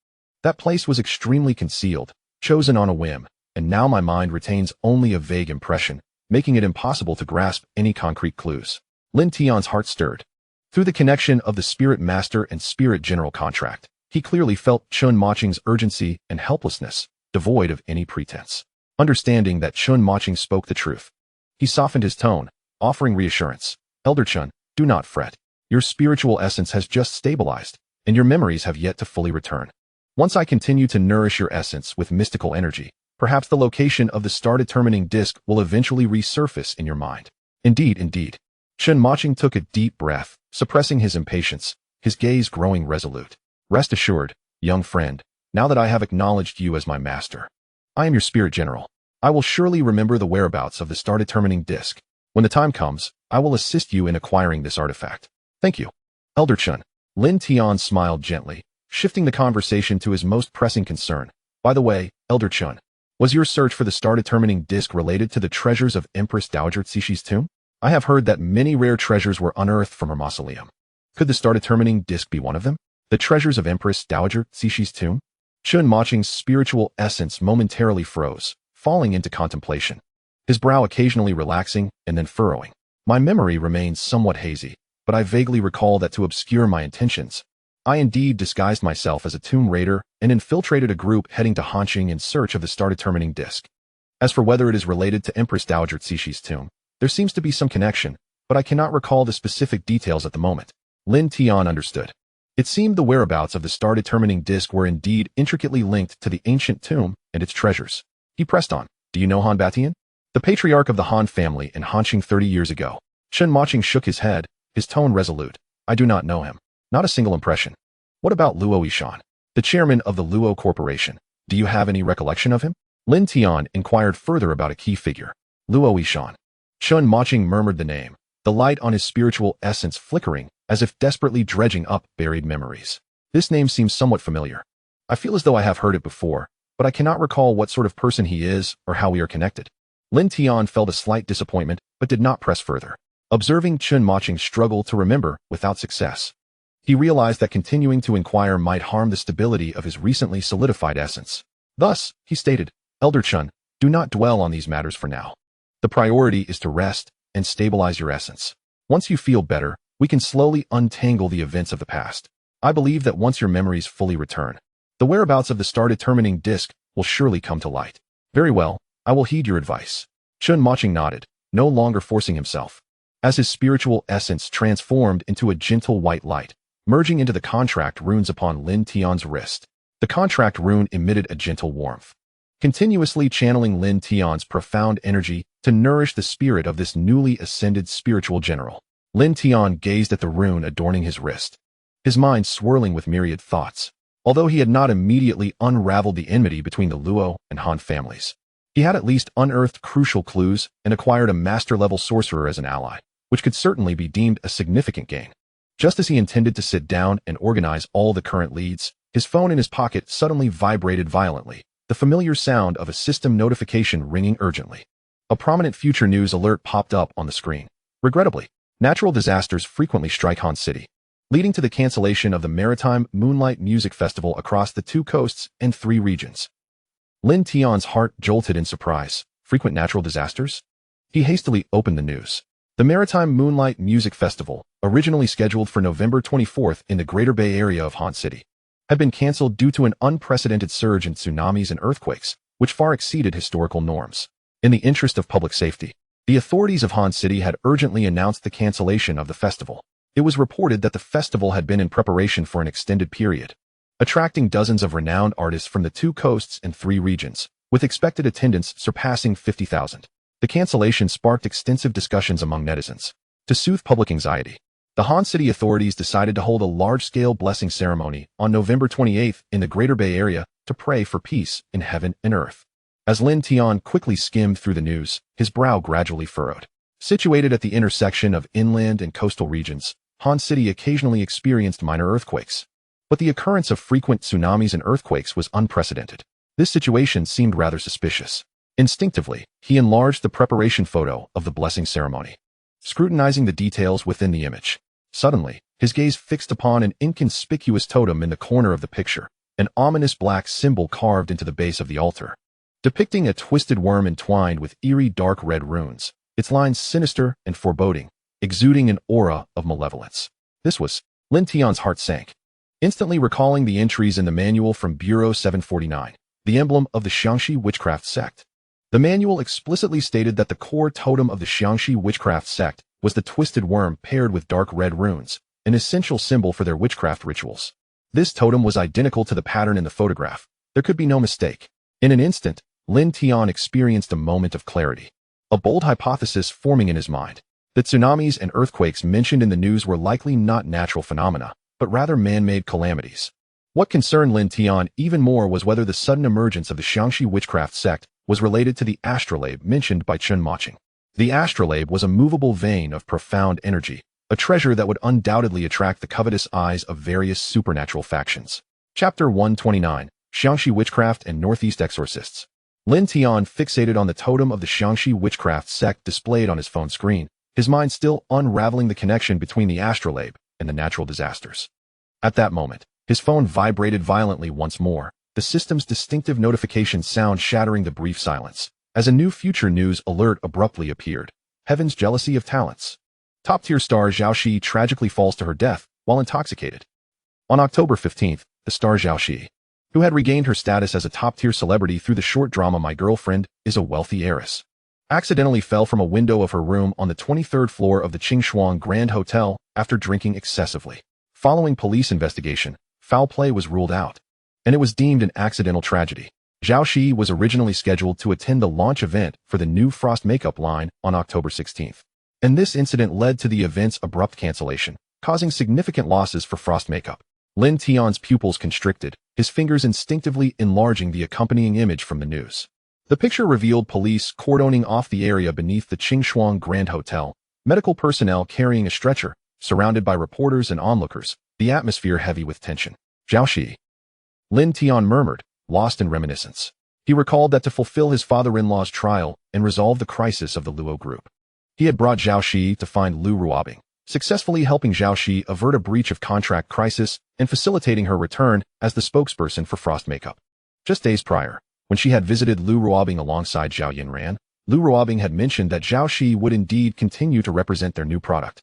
That place was extremely concealed, chosen on a whim, and now my mind retains only a vague impression, making it impossible to grasp any concrete clues. Lin Tian's heart stirred. Through the connection of the Spirit Master and Spirit General contract, he clearly felt Chen Maching's urgency and helplessness, devoid of any pretense. Understanding that Chen Maching spoke the truth, he softened his tone, offering reassurance. Elder Chen, do not fret. Your spiritual essence has just stabilized, and your memories have yet to fully return. Once I continue to nourish your essence with mystical energy, perhaps the location of the star-determining disc will eventually resurface in your mind. Indeed. Chen Maching took a deep breath, suppressing his impatience, his gaze growing resolute. Rest assured, young friend, now that I have acknowledged you as my master, I am your spirit general. I will surely remember the whereabouts of the star-determining disc. When the time comes, I will assist you in acquiring this artifact. Thank you, Elder Chen. Lin Tian smiled gently, shifting the conversation to his most pressing concern. By the way, Elder Chen, was your search for the star-determining disc related to the treasures of Empress Dowager Cixi's tomb? I have heard that many rare treasures were unearthed from her mausoleum. Could the star-determining disc be one of them? The treasures of Empress Dowager Cixi's tomb? Chen Maching's spiritual essence momentarily froze, falling into contemplation, his brow occasionally relaxing and then furrowing. My memory remains somewhat hazy, but I vaguely recall that to obscure my intentions, I indeed disguised myself as a tomb raider and infiltrated a group heading to Hanqing in search of the star-determining disc. As for whether it is related to Empress Dowager Cixi's tomb, there seems to be some connection, but I cannot recall the specific details at the moment. Lin Tian understood. It seemed the whereabouts of the star-determining disc were indeed intricately linked to the ancient tomb and its treasures. He pressed on. Do you know Han Batian? The patriarch of the Han family in Hanqing 30 years ago. Chen Maching shook his head, his tone resolute. I do not know him. Not a single impression. What about Luo Yishan, the chairman of the Luo Corporation? Do you have any recollection of him? Lin Tian inquired further about a key figure. Luo Yishan. Chen Maching murmured the name, the light on his spiritual essence flickering, as if desperately dredging up buried memories. This name seems somewhat familiar. I feel as though I have heard it before, but I cannot recall what sort of person he is or how we are connected. Lin Tian felt a slight disappointment, but did not press further. Observing Chen Maching struggle to remember without success, he realized that continuing to inquire might harm the stability of his recently solidified essence. Thus, he stated, Elder Chen, do not dwell on these matters for now. The priority is to rest and stabilize your essence. Once you feel better, we can slowly untangle the events of the past. I believe that once your memories fully return, the whereabouts of the star-determining disc will surely come to light. Very well, I will heed your advice. Chen Maching nodded, no longer forcing himself. As his spiritual essence transformed into a gentle white light, merging into the contract runes upon Lin Tian's wrist. The contract rune emitted a gentle warmth, continuously channeling Lin Tian's profound energy to nourish the spirit of this newly ascended spiritual general. Lin Tian gazed at the rune adorning his wrist, his mind swirling with myriad thoughts. Although he had not immediately unraveled the enmity between the Luo and Han families, he had at least unearthed crucial clues and acquired a master-level sorcerer as an ally, which could certainly be deemed a significant gain. Just as he intended to sit down and organize all the current leads, his phone in his pocket suddenly vibrated violently, the familiar sound of a system notification ringing urgently. A prominent future news alert popped up on the screen. Regrettably, natural disasters frequently strike Han City, leading to the cancellation of the Maritime Moonlight Music Festival across the 2 coasts and 3 regions. Lin Tian's heart jolted in surprise. Frequent natural disasters? He hastily opened the news. The Maritime Moonlight Music Festival, originally scheduled for November 24th in the Greater Bay Area of Han City, had been cancelled due to an unprecedented surge in tsunamis and earthquakes, which far exceeded historical norms. In the interest of public safety, the authorities of Han City had urgently announced the cancellation of the festival. It was reported that the festival had been in preparation for an extended period, attracting dozens of renowned artists from the 2 coasts and 3 regions, with expected attendance surpassing 50,000. The cancellation sparked extensive discussions among netizens. To soothe public anxiety, The Han City authorities decided to hold a large-scale blessing ceremony on November 28th in the Greater Bay Area to pray for peace in heaven and earth. As Lin Tian quickly skimmed through the news, his brow gradually furrowed. Situated at the intersection of inland and coastal regions, Han City occasionally experienced minor earthquakes. But the occurrence of frequent tsunamis and earthquakes was unprecedented. This situation seemed rather suspicious. Instinctively, he enlarged the preparation photo of the blessing ceremony, scrutinizing the details within the image. Suddenly, his gaze fixed upon an inconspicuous totem in the corner of the picture, an ominous black symbol carved into the base of the altar. Depicting a twisted worm entwined with eerie dark red runes, its lines sinister and foreboding, exuding an aura of malevolence. This was Lin Tian's heart sank, instantly recalling the entries in the manual from Bureau 749, the emblem of the Xiangxi witchcraft sect. The manual explicitly stated that the core totem of the Xiangxi witchcraft sect was the twisted worm paired with dark red runes, an essential symbol for their witchcraft rituals. This totem was identical to the pattern in the photograph. There could be no mistake. In an instant, Lin Tian experienced a moment of clarity, a bold hypothesis forming in his mind. The tsunamis and earthquakes mentioned in the news were likely not natural phenomena, but rather man-made calamities. What concerned Lin Tian even more was whether the sudden emergence of the Xiangxi witchcraft sect was related to the astrolabe mentioned by Chen Maching. The astrolabe was a movable vein of profound energy, a treasure that would undoubtedly attract the covetous eyes of various supernatural factions. Chapter 129, Xiangxi Witchcraft and Northeast Exorcists. Lin Tian fixated on the totem of the Xiangxi witchcraft sect displayed on his phone screen, his mind still unraveling the connection between the astrolabe and the natural disasters. At that moment, his phone vibrated violently once more, the system's distinctive notification sound shattering the brief silence, as a new future news alert abruptly appeared. Heaven's jealousy of talents. Top-tier star Zhao Shi tragically falls to her death while intoxicated. On October 15th, the star Zhao Shi, who had regained her status as a top-tier celebrity through the short drama My Girlfriend is a Wealthy Heiress, accidentally fell from a window of her room on the 23rd floor of the Qingshuang Grand Hotel after drinking excessively. Following police investigation, foul play was ruled out, and it was deemed an accidental tragedy. Zhao Shi was originally scheduled to attend the launch event for the new Frost makeup line on October 16th, and this incident led to the event's abrupt cancellation, causing significant losses for Frost makeup. Lin Tian's pupils constricted, his fingers instinctively enlarging the accompanying image from the news. The picture revealed police cordoning off the area beneath the Qingshuang Grand Hotel, medical personnel carrying a stretcher, surrounded by reporters and onlookers, the atmosphere heavy with tension. Zhao Shi, Lin Tian murmured, lost in reminiscence. He recalled that to fulfill his father-in-law's trial and resolve the crisis of the Luo group, he had brought Zhao Shi to find Lu Ruobing, successfully helping Zhao Shi avert a breach of contract crisis and facilitating her return as the spokesperson for Frost Makeup. Just days prior, when she had visited Lu Ruobing alongside Zhao Yinran, Lu Ruobing had mentioned that Zhao Shi would indeed continue to represent their new product,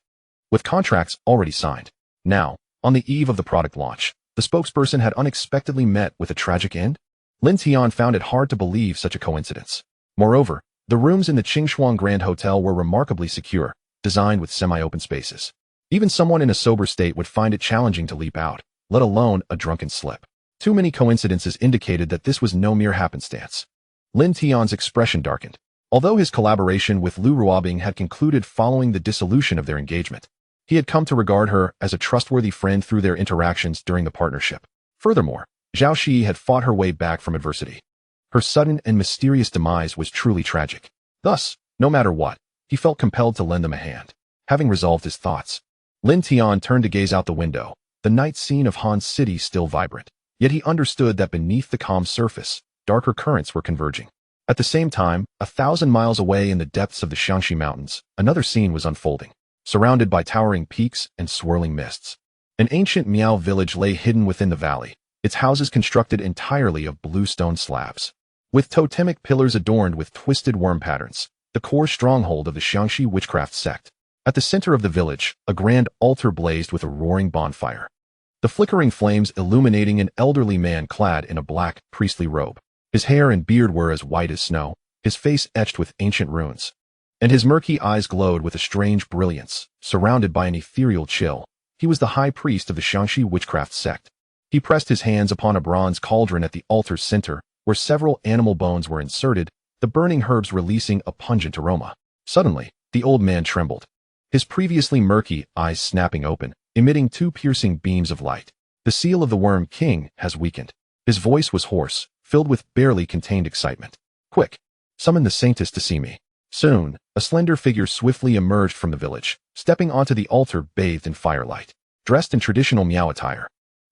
with contracts already signed. Now, on the eve of the product launch, the spokesperson had unexpectedly met with a tragic end. Lin Tian found it hard to believe such a coincidence. Moreover, the rooms in the Qingshuang Grand Hotel were remarkably secure, designed with semi-open spaces. Even someone in a sober state would find it challenging to leap out, let alone a drunken slip. Too many coincidences indicated that this was no mere happenstance. Lin Tian's expression darkened. Although his collaboration with Lu Ruobing had concluded following the dissolution of their engagement, he had come to regard her as a trustworthy friend through their interactions during the partnership. Furthermore, Zhao Shi had fought her way back from adversity. Her sudden and mysterious demise was truly tragic. Thus, no matter what, he felt compelled to lend them a hand. Having resolved his thoughts, Lin Tian turned to gaze out the window, the night scene of Han City still vibrant. Yet he understood that beneath the calm surface, darker currents were converging. At the same time, 1,000 miles away in the depths of the Xiangxi Mountains, another scene was unfolding. Surrounded by towering peaks and swirling mists, an ancient Miao village lay hidden within the valley, its houses constructed entirely of blue stone slabs, with totemic pillars adorned with twisted worm patterns, the core stronghold of the Xiangxi witchcraft sect. At the center of the village, a grand altar blazed with a roaring bonfire, the flickering flames illuminating an elderly man clad in a black, priestly robe. His hair and beard were as white as snow, his face etched with ancient runes, and his murky eyes glowed with a strange brilliance, surrounded by an ethereal chill. He was the high priest of the Xiangxi witchcraft sect. He pressed his hands upon a bronze cauldron at the altar's center, where several animal bones were inserted, the burning herbs releasing a pungent aroma. Suddenly, the old man trembled. his previously murky eyes snapping open, emitting two piercing beams of light. The seal of the Worm King has weakened. His voice was hoarse, filled with barely contained excitement. Quick! Summon the Saintess to see me. Soon, a slender figure swiftly emerged from the village, stepping onto the altar bathed in firelight. Dressed in traditional Miao attire.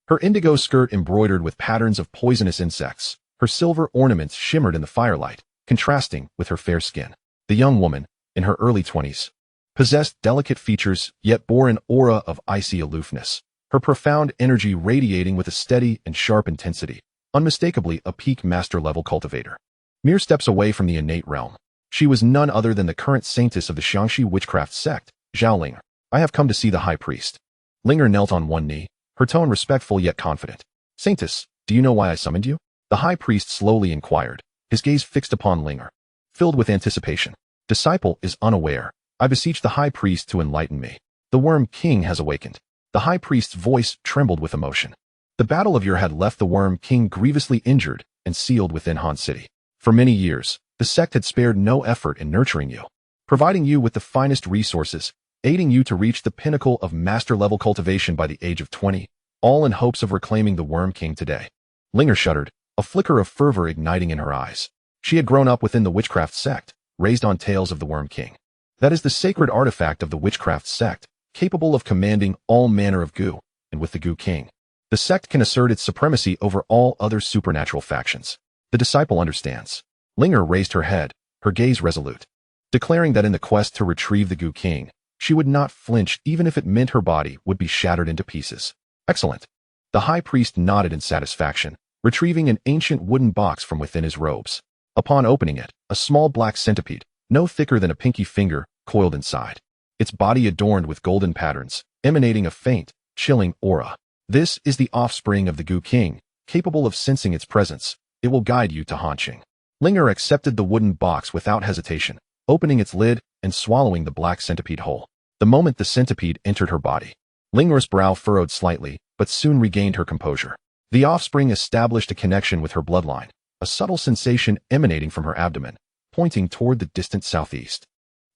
Her indigo skirt embroidered with patterns of poisonous insects, her silver ornaments shimmered in the firelight, contrasting with her fair skin. The young woman, in her early 20s, possessed delicate features yet bore an aura of icy aloofness, her profound energy radiating with a steady and sharp intensity, unmistakably a peak master-level cultivator. Mere steps away from the innate realm, she was none other than the current saintess of the Xiangxi witchcraft sect, Zhao Ling. I have come to see the high priest. Linger knelt on one knee, her tone respectful yet confident. Saintess, do you know why I summoned you? The high priest slowly inquired, his gaze fixed upon Linger, filled with anticipation. Disciple is unaware. I beseech the high priest to enlighten me. The Worm King has awakened. The high priest's voice trembled with emotion. The battle of Year had left the Worm King grievously injured and sealed within Han City. For many years, the sect had spared no effort in nurturing you, providing you with the finest resources, aiding you to reach the pinnacle of master-level cultivation by the age of 20, all in hopes of reclaiming the Worm King today. Linger shuddered, a flicker of fervor igniting in her eyes. She had grown up within the witchcraft sect, raised on tales of the Worm King. That is the sacred artifact of the witchcraft sect, capable of commanding all manner of goo, and with the Goo King, the sect can assert its supremacy over all other supernatural factions. The disciple understands. Linger raised her head, her gaze resolute, declaring that in the quest to retrieve the Goo King, she would not flinch even if it meant her body would be shattered into pieces. Excellent. The high priest nodded in satisfaction, retrieving an ancient wooden box from within his robes. Upon opening it, a small black centipede, no thicker than a pinky finger, coiled inside. Its body adorned with golden patterns, emanating a faint, chilling aura. This is the offspring of the Goo King, capable of sensing its presence. It will guide you to Hanqing. Linger accepted the wooden box without hesitation, opening its lid and swallowing the black centipede whole. The moment the centipede entered her body, Linger's brow furrowed slightly, but soon regained her composure. The offspring established a connection with her bloodline, a subtle sensation emanating from her abdomen, pointing toward the distant southeast.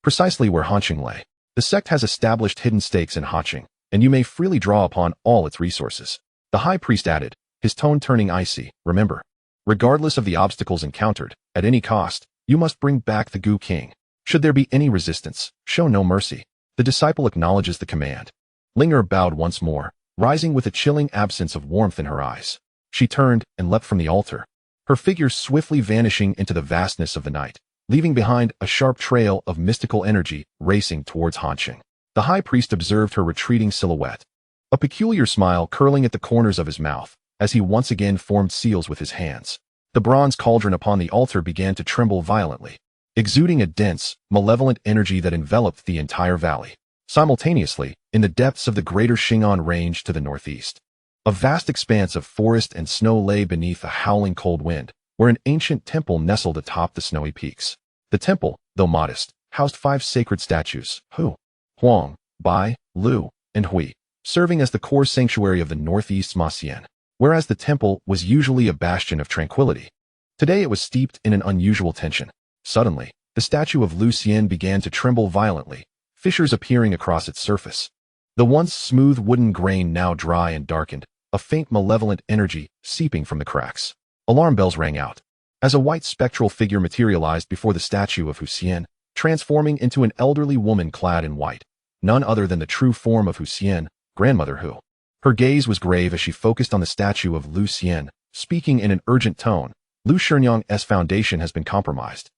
Precisely where Hanqing lay. The sect has established hidden stakes in Hanqing, and you may freely draw upon all its resources. The high priest added, his tone turning icy. Remember, regardless of the obstacles encountered, at any cost, you must bring back the Goo King. Should there be any resistance, show no mercy. The disciple acknowledges the command. Linger bowed once more, rising with a chilling absence of warmth in her eyes. She turned and leapt from the altar, her figure swiftly vanishing into the vastness of the night, leaving behind a sharp trail of mystical energy racing towards Hanqing. The high priest observed her retreating silhouette, a peculiar smile curling at the corners of his mouth, as he once again formed seals with his hands. The bronze cauldron upon the altar began to tremble violently, exuding a dense, malevolent energy that enveloped the entire valley. Simultaneously, in the depths of the greater Xing'an range to the northeast, a vast expanse of forest and snow lay beneath a howling cold wind, where an ancient temple nestled atop the snowy peaks. The temple, though modest, housed 5 sacred statues, Hu, Huang, Bai, Lu, and Hui, serving as the core sanctuary of the northeast's Ma Xian. Whereas the temple was usually a bastion of tranquility, today it was steeped in an unusual tension. Suddenly, the statue of Lu Xian began to tremble violently, fissures appearing across its surface. The once smooth wooden grain now dry and darkened, a faint malevolent energy seeping from the cracks. Alarm bells rang out, as a white spectral figure materialized before the statue of Hu Xian, transforming into an elderly woman clad in white, none other than the true form of Hu Xian, grandmother Hu. Her gaze was grave as she focused on the statue of Lu Xian, speaking in an urgent tone. Lu Sherngyang's foundation has been compromised.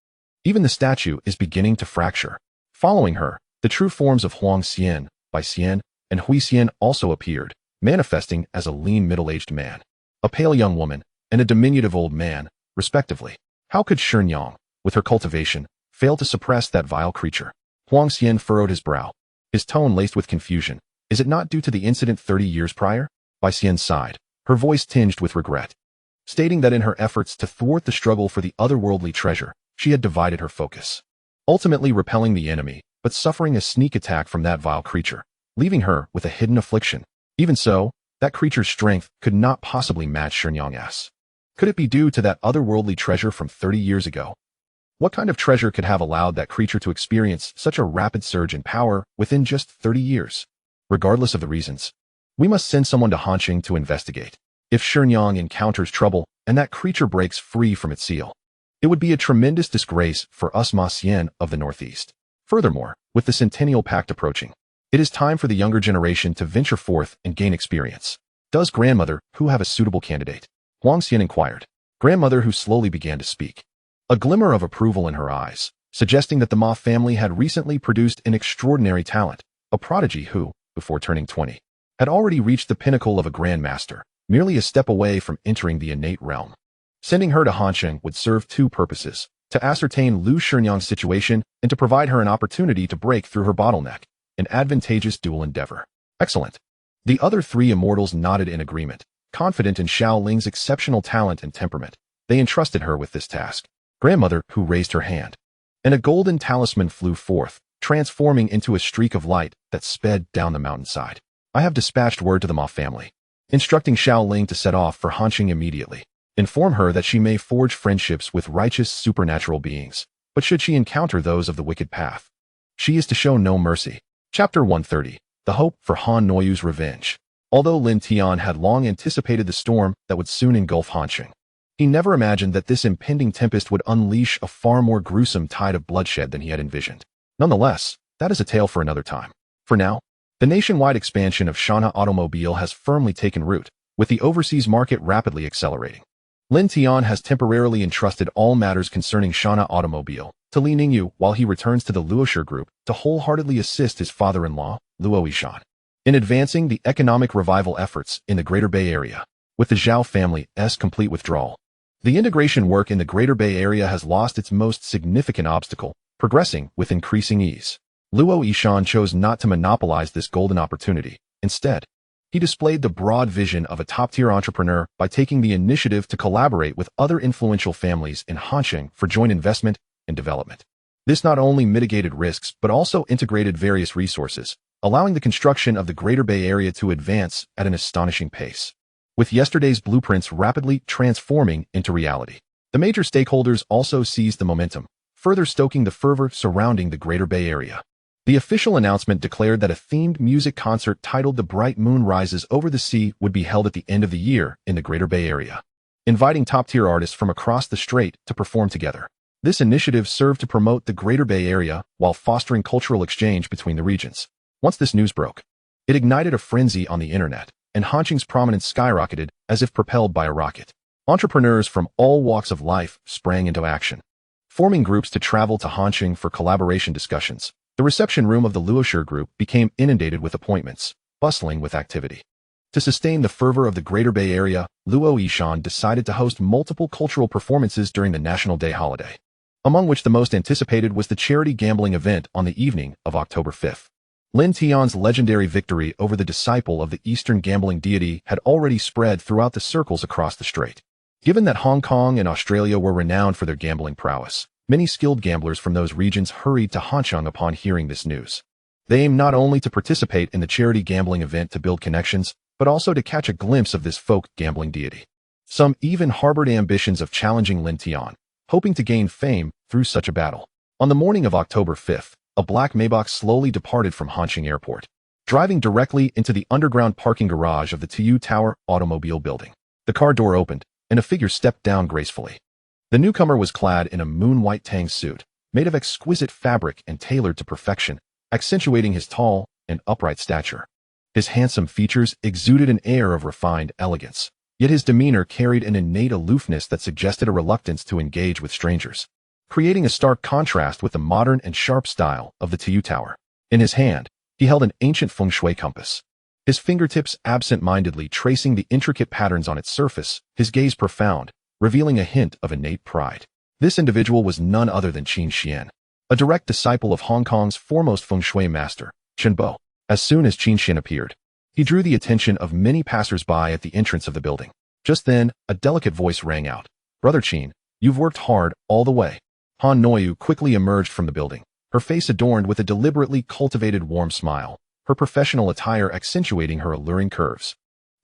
Even the statue is beginning to fracture. Following her, the true forms of Huang Xian, Bai Xian, and Hui Xian also appeared, manifesting as a lean middle-aged man, a pale young woman, and a diminutive old man, respectively. How could Sherngyang, with her cultivation, fail to suppress that vile creature? Huang Xian furrowed his brow, his tone laced with confusion. Is it not due to the incident 30 years prior? Bai Xian sighed, her voice tinged with regret, stating that in her efforts to thwart the struggle for the otherworldly treasure, she had divided her focus, ultimately repelling the enemy, but suffering a sneak attack from that vile creature, leaving her with a hidden affliction. Even so, that creature's strength could not possibly match Sherngyang's. Could it be due to that otherworldly treasure from 30 years ago? What kind of treasure could have allowed that creature to experience such a rapid surge in power within just 30 years? Regardless of the reasons, we must send someone to Hanqing to investigate. If Shenyang encounters trouble and that creature breaks free from its seal, it would be a tremendous disgrace for us Ma Xian of the Northeast. Furthermore, with the Centennial Pact approaching, it is time for the younger generation to venture forth and gain experience. Does grandmother, who have a suitable candidate? Huang Xian inquired. Grandmother, who slowly began to speak, a glimmer of approval in her eyes, suggesting that the Ma family had recently produced an extraordinary talent, a prodigy who, before turning 20, had already reached the pinnacle of a grandmaster, merely a step away from entering the innate realm. Sending her to Hanqing would serve two purposes: to ascertain Lu Shenyang's situation and to provide her an opportunity to break through her bottleneck, an advantageous dual endeavor. Excellent. The other three immortals nodded in agreement, confident in Xiao Ling's exceptional talent and temperament. They entrusted her with this task. Grandmother, who raised her hand, and a golden talisman flew forth, transforming into a streak of light that sped down the mountainside. I have dispatched word to the Ma family, instructing Xiao Ling to set off for Hanqing immediately. Inform her that she may forge friendships with righteous supernatural beings, but should she encounter those of the wicked path, she is to show no mercy. Chapter 130. The Hope for Han Noyu's Revenge. Although Lin Tian had long anticipated the storm that would soon engulf Hanqing, he never imagined that this impending tempest would unleash a far more gruesome tide of bloodshed than he had envisioned. Nonetheless, that is a tale for another time. For now, the nationwide expansion of Shanha Automobile has firmly taken root, with the overseas market rapidly accelerating. Lin Tian has temporarily entrusted all matters concerning Shanha Automobile to Li Ningyu while he returns to the Luoshi Group to wholeheartedly assist his father-in-law, Luo Yishan, in advancing the economic revival efforts in the Greater Bay Area. With the Zhao family's complete withdrawal, the integration work in the Greater Bay Area has lost its most significant obstacle, progressing with increasing ease. Luo Yishan chose not to monopolize this golden opportunity. Instead, he displayed the broad vision of a top-tier entrepreneur by taking the initiative to collaborate with other influential families in Hanqing for joint investment and development. This not only mitigated risks but also integrated various resources, allowing the construction of the Greater Bay Area to advance at an astonishing pace. With yesterday's blueprints rapidly transforming into reality, the major stakeholders also seized the momentum, further stoking the fervor surrounding the Greater Bay Area. The official announcement declared that a themed music concert titled The Bright Moon Rises Over the Sea would be held at the end of the year in the Greater Bay Area, inviting top-tier artists from across the strait to perform together. This initiative served to promote the Greater Bay Area while fostering cultural exchange between the regions. Once this news broke, it ignited a frenzy on the internet, and Hanqing's prominence skyrocketed as if propelled by a rocket. Entrepreneurs from all walks of life sprang into action, forming groups to travel to Hanqing for collaboration discussions. The reception room of the Luoshi Group became inundated with appointments, bustling with activity. To sustain the fervor of the Greater Bay Area, Luo Yishan decided to host multiple cultural performances during the National Day holiday, among which the most anticipated was the charity gambling event on the evening of October 5th. Lin Tian's legendary victory over the disciple of the Eastern gambling deity had already spread throughout the circles across the strait. Given that Hong Kong and Australia were renowned for their gambling prowess, many skilled gamblers from those regions hurried to Hanqing upon hearing this news. They aimed not only to participate in the charity gambling event to build connections, but also to catch a glimpse of this folk gambling deity. Some even harbored ambitions of challenging Lin Tian, hoping to gain fame through such a battle. On the morning of October 5th, a black Maybach slowly departed from Hanqing Airport, driving directly into the underground parking garage of the TU Tower automobile building. The car door opened, and a figure stepped down gracefully. The newcomer was clad in a moon-white tang suit, made of exquisite fabric and tailored to perfection, accentuating his tall and upright stature. His handsome features exuded an air of refined elegance, yet his demeanor carried an innate aloofness that suggested a reluctance to engage with strangers, creating a stark contrast with the modern and sharp style of the TU Tower. In his hand, he held an ancient feng shui compass, his fingertips absent-mindedly tracing the intricate patterns on its surface, his gaze profound, revealing a hint of innate pride. This individual was none other than Qin Xian, a direct disciple of Hong Kong's foremost feng shui master, Chen Bo. As soon as Qin Xian appeared, he drew the attention of many passers-by at the entrance of the building. Just then, a delicate voice rang out. "Brother Qin, you've worked hard all the way." Han Noyu quickly emerged from the building, her face adorned with a deliberately cultivated warm smile, her professional attire accentuating her alluring curves,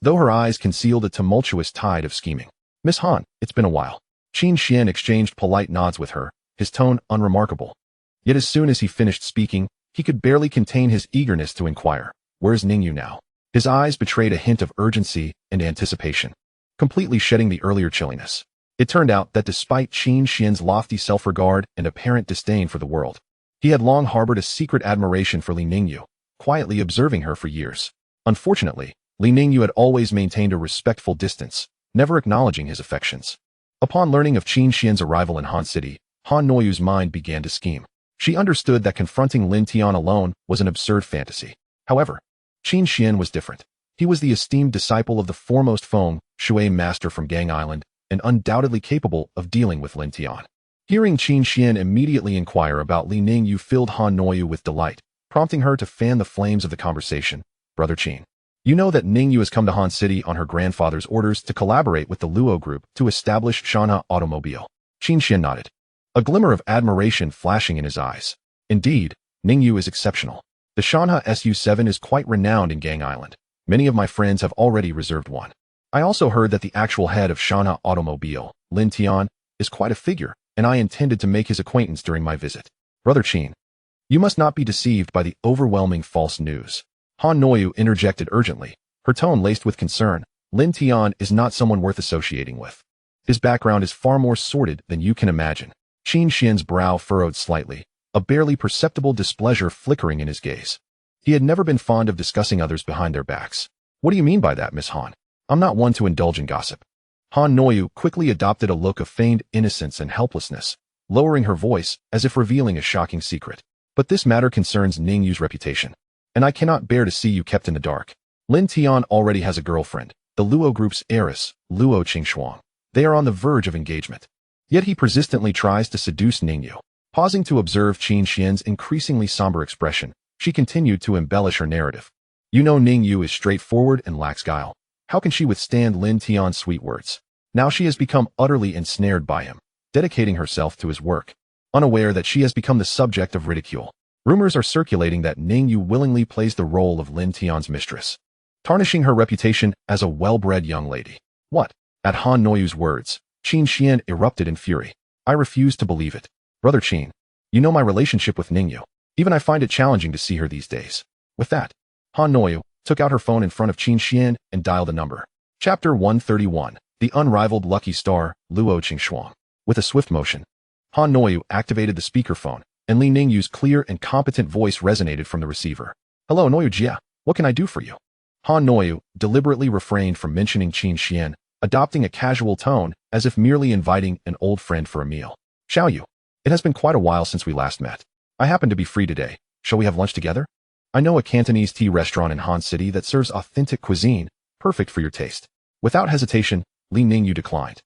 though her eyes concealed a tumultuous tide of scheming. "Miss Han, it's been a while." Qin Xian exchanged polite nods with her, his tone unremarkable. Yet as soon as he finished speaking, he could barely contain his eagerness to inquire, "Where's Ningyu now?" His eyes betrayed a hint of urgency and anticipation, completely shedding the earlier chilliness. It turned out that despite Qin Xian's lofty self-regard and apparent disdain for the world, he had long harbored a secret admiration for Li Ningyu, quietly observing her for years. Unfortunately, Li Ningyu had always maintained a respectful distance, never acknowledging his affections. Upon learning of Qin Xian's arrival in Han City, Han Noyu's mind began to scheme. She understood that confronting Lin Tian alone was an absurd fantasy. However, Qin Xian was different. He was the esteemed disciple of the foremost Feng Shui master from Gang Island, and undoubtedly capable of dealing with Lin Tian. Hearing Qin Xian immediately inquire about Li Ningyu filled Han Noyu with delight, prompting her to fan the flames of the conversation. "Brother Qin, you know that Ningyu has come to Han City on her grandfather's orders to collaborate with the Luo group to establish Shanha Automobile." Qin Xian nodded, a glimmer of admiration flashing in his eyes. "Indeed, Ningyu is exceptional. The Shanha SU-7 is quite renowned in Gang Island. Many of my friends have already reserved one. I also heard that the actual head of Shanha Automobile, Lin Tian, is quite a figure, and I intended to make his acquaintance during my visit." "Brother Qin, you must not be deceived by the overwhelming false news," Han Noyu interjected urgently, her tone laced with concern. "Lin Tian is not someone worth associating with. His background is far more sordid than you can imagine." Qin Xian's brow furrowed slightly, a barely perceptible displeasure flickering in his gaze. He had never been fond of discussing others behind their backs. "What do you mean by that, Miss Han? I'm not one to indulge in gossip." Han Noyu quickly adopted a look of feigned innocence and helplessness, lowering her voice as if revealing a shocking secret. "But this matter concerns Ningyu's reputation, and I cannot bear to see you kept in the dark. Lin Tian already has a girlfriend, the Luo group's heiress, Luo Qingxuang. They are on the verge of engagement. Yet he persistently tries to seduce Ningyu." Pausing to observe Qin Xian's increasingly somber expression, she continued to embellish her narrative. "You know Ningyu is straightforward and lacks guile. How can she withstand Lin Tian's sweet words? Now she has become utterly ensnared by him, dedicating herself to his work, unaware that she has become the subject of ridicule. Rumors are circulating that Ningyu willingly plays the role of Lin Tian's mistress, tarnishing her reputation as a well-bred young lady." "What?" At Han Noyu's words, Qin Xian erupted in fury. "I refuse to believe it. Brother Qin, you know my relationship with Ningyu. Even I find it challenging to see her these days." With that, Han Noyu took out her phone in front of Qin Xian and dialed a number. Chapter 131, The Unrivaled Lucky Star, Luo Qingxuang. With a swift motion, Han Noyu activated the speakerphone, and Li Ningyu's clear and competent voice resonated from the receiver. "Hello, Noyu Jia. What can I do for you?" Han Noyu deliberately refrained from mentioning Qin Xian, adopting a casual tone as if merely inviting an old friend for a meal. "Xiaoyu, it has been quite a while since we last met. I happen to be free today. Shall we have lunch together? I know a Cantonese tea restaurant in Han City that serves authentic cuisine, perfect for your taste." Without hesitation, Li Ningyu declined,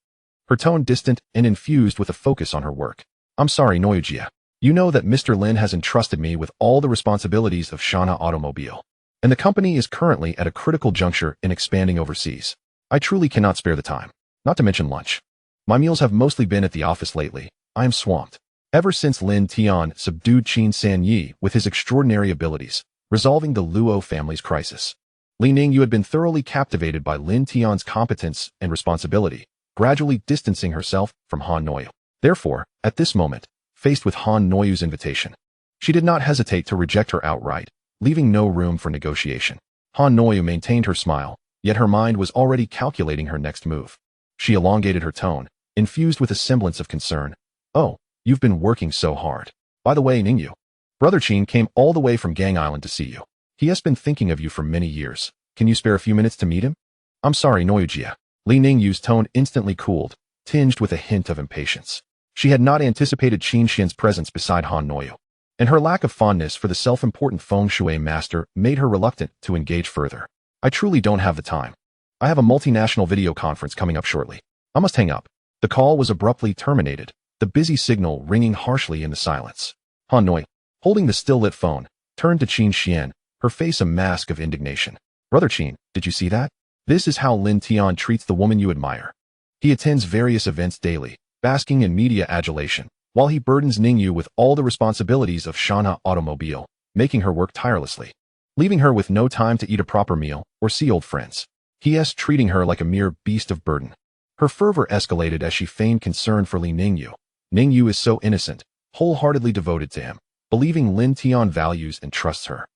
her tone distant and infused with a focus on her work. "I'm sorry, Noyu Jia. You know that Mr. Lin has entrusted me with all the responsibilities of Shanha Automobile, and the company is currently at a critical juncture in expanding overseas. I truly cannot spare the time, not to mention lunch. My meals have mostly been at the office lately. I am swamped." Ever since Lin Tian subdued Qin Sanyi with his extraordinary abilities, resolving the Luo family's crisis, Li Ningyu had been thoroughly captivated by Lin Tian's competence and responsibility, gradually distancing herself from Han Noyu. Therefore, at this moment, faced with Han Noyu's invitation, she did not hesitate to reject her outright, leaving no room for negotiation. Han Noyu maintained her smile, yet her mind was already calculating her next move. She elongated her tone, infused with a semblance of concern. "Oh, you've been working so hard. By the way, Ningyu, Brother Qin came all the way from Gang Island to see you. He has been thinking of you for many years. Can you spare a few minutes to meet him?" "I'm sorry, Noyu Jia." Li Ningyu's tone instantly cooled, tinged with a hint of impatience. She had not anticipated Qin Xian's presence beside Han Noyu, and her lack of fondness for the self-important Feng Shui master made her reluctant to engage further. "I truly don't have the time. I have a multinational video conference coming up shortly. I must hang up." The call was abruptly terminated, the busy signal ringing harshly in the silence. Han Noyu, holding the still-lit phone, turned to Qin Xian, her face a mask of indignation. "Brother Qin, did you see that? This is how Lin Tian treats the woman you admire. He attends various events daily, basking in media adulation, while he burdens Ningyu with all the responsibilities of Shanha Automobile, making her work tirelessly, leaving her with no time to eat a proper meal or see old friends. He is treating her like a mere beast of burden." Her fervor escalated as she feigned concern for Li Ningyu, Ningyu is so innocent, wholeheartedly devoted to him, believing Lin Tian values and trusts her.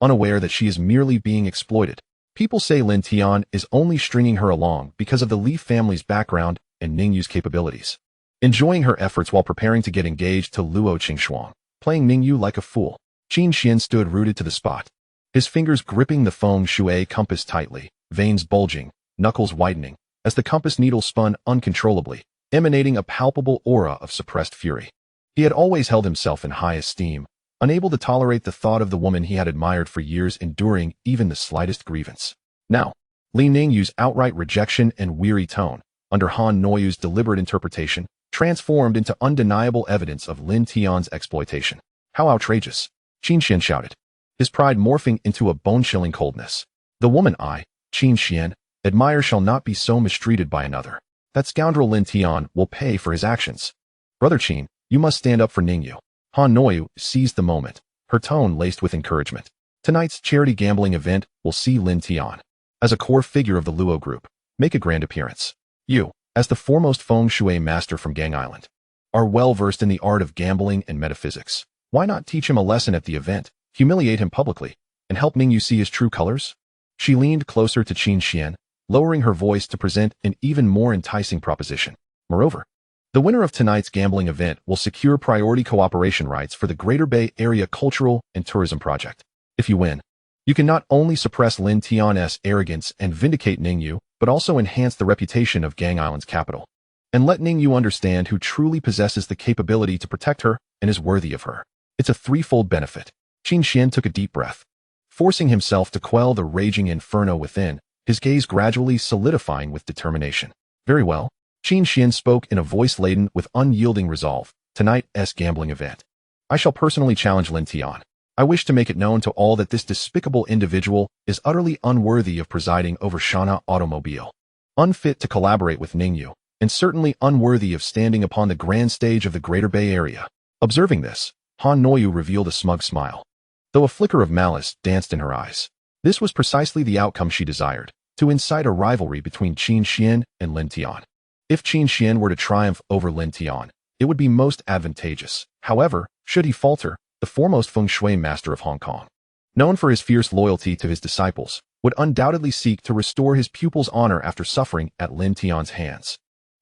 Unaware that she is merely being exploited, people say Lin Tian is only stringing her along because of the Li family's background and Ningyu's capabilities. Enjoying her efforts while preparing to get engaged to Luo Qingshuang, playing Ningyu like a fool, Qin Xian stood rooted to the spot, his fingers gripping the feng shui compass tightly, veins bulging, knuckles widening, as the compass needle spun uncontrollably, emanating a palpable aura of suppressed fury. He had always held himself in high esteem, unable to tolerate the thought of the woman he had admired for years enduring even the slightest grievance. Now, Li Ningyu's outright rejection and weary tone, under Han Noyu's deliberate interpretation, transformed into undeniable evidence of Lin Tian's exploitation. How outrageous! Qin Xian shouted, his pride morphing into a bone-chilling coldness. The woman I, Qin Xian, admire shall not be so mistreated by another. That scoundrel Lin Tian will pay for his actions. Brother Qin, you must stand up for Ningyu. Han Noyu seized the moment, her tone laced with encouragement. Tonight's charity gambling event will see Lin Tian, as a core figure of the Luo group, make a grand appearance. You, as the foremost feng shui master from Gang Island, are well versed in the art of gambling and metaphysics. Why not teach him a lesson at the event, humiliate him publicly, and help Ningyu see his true colors? She leaned closer to Qin Xian, lowering her voice to present an even more enticing proposition. Moreover, the winner of tonight's gambling event will secure priority cooperation rights for the Greater Bay Area Cultural and Tourism Project. If you win, you can not only suppress Lin Tian's arrogance and vindicate Ningyu, but also enhance the reputation of Gang Island's capital, and let Ningyu understand who truly possesses the capability to protect her and is worthy of her. It's a threefold benefit. Qin Xian took a deep breath, forcing himself to quell the raging inferno within, his gaze gradually solidifying with determination. Very well. Qin Xian spoke in a voice laden with unyielding resolve. Tonight's gambling event, I shall personally challenge Lin Tian. I wish to make it known to all that this despicable individual is utterly unworthy of presiding over Shana Automobile, unfit to collaborate with Ningyu, and certainly unworthy of standing upon the grand stage of the Greater Bay Area. Observing this, Han Noyu revealed a smug smile, though a flicker of malice danced in her eyes. This was precisely the outcome she desired, to incite a rivalry between Qin Xian and Lin Tian. If Qin Xian were to triumph over Lin Tian, it would be most advantageous. However, should he falter, the foremost feng shui master of Hong Kong, known for his fierce loyalty to his disciples, would undoubtedly seek to restore his pupil's honor after suffering at Lin Tian's hands.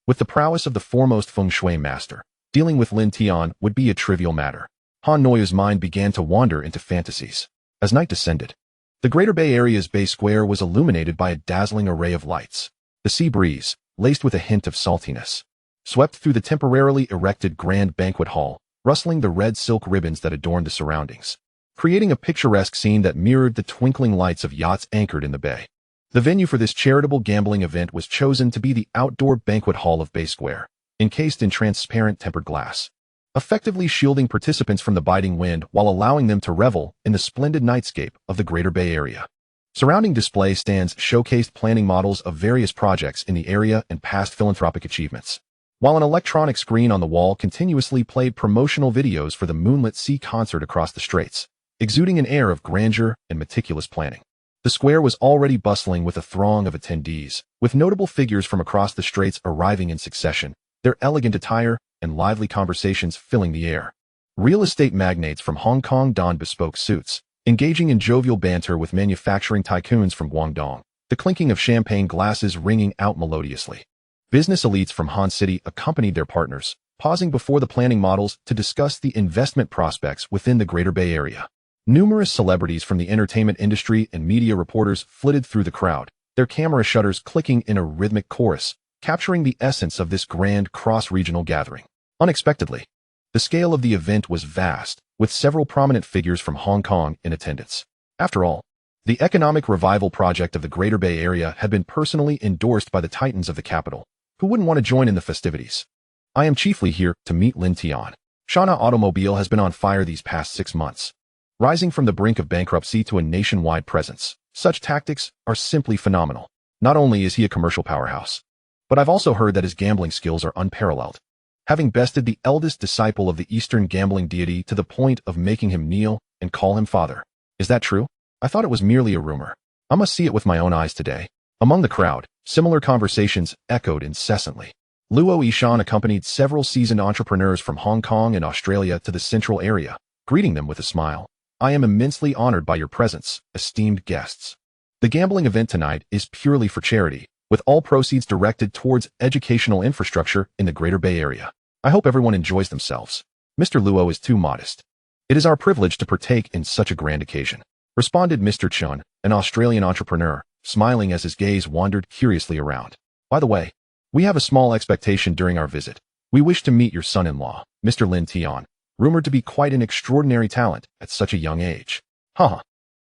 With the prowess of the foremost feng shui master, dealing with Lin Tian would be a trivial matter. Han Noyu's mind began to wander into fantasies. As night descended, the Greater Bay Area's Bay Square was illuminated by a dazzling array of lights. The sea breeze, laced with a hint of saltiness, swept through the temporarily erected grand banquet hall, rustling the red silk ribbons that adorned the surroundings, creating a picturesque scene that mirrored the twinkling lights of yachts anchored in the bay. The venue for this charitable gambling event was chosen to be the outdoor banquet hall of Bay Square, encased in transparent tempered glass, effectively shielding participants from the biting wind while allowing them to revel in the splendid nightscape of the Greater Bay Area. Surrounding display stands showcased planning models of various projects in the area and past philanthropic achievements, while an electronic screen on the wall continuously played promotional videos for the Moonlit Sea concert across the straits, exuding an air of grandeur and meticulous planning. The square was already bustling with a throng of attendees, with notable figures from across the straits arriving in succession, their elegant attire and lively conversations filling the air. Real estate magnates from Hong Kong donned bespoke suits, engaging in jovial banter with manufacturing tycoons from Guangdong, the clinking of champagne glasses ringing out melodiously. Business elites from Han City accompanied their partners, pausing before the planning models to discuss the investment prospects within the Greater Bay Area. Numerous celebrities from the entertainment industry and media reporters flitted through the crowd, their camera shutters clicking in a rhythmic chorus, capturing the essence of this grand cross-regional gathering. Unexpectedly, the scale of the event was vast, with several prominent figures from Hong Kong in attendance. After all, the economic revival project of the Greater Bay Area had been personally endorsed by the titans of the capital. Who wouldn't want to join in the festivities? I am chiefly here to meet Lin Tian. Shana Automobile has been on fire these past 6 months, rising from the brink of bankruptcy to a nationwide presence. Such tactics are simply phenomenal. Not only is he a commercial powerhouse, but I've also heard that his gambling skills are unparalleled, having bested the eldest disciple of the Eastern gambling deity to the point of making him kneel and call him father. Is that true? I thought it was merely a rumor. I must see it with my own eyes today. Among the crowd, similar conversations echoed incessantly. Luo Yishan accompanied several seasoned entrepreneurs from Hong Kong and Australia to the central area, greeting them with a smile. I am immensely honored by your presence, esteemed guests. The gambling event tonight is purely for charity, with all proceeds directed towards educational infrastructure in the Greater Bay Area. I hope everyone enjoys themselves. Mr. Luo is too modest. It is our privilege to partake in such a grand occasion, responded Mr. Chun, an Australian entrepreneur, smiling as his gaze wandered curiously around. By the way, we have a small expectation during our visit. We wish to meet your son-in-law, Mr. Lin Tian, rumored to be quite an extraordinary talent at such a young age. Haha,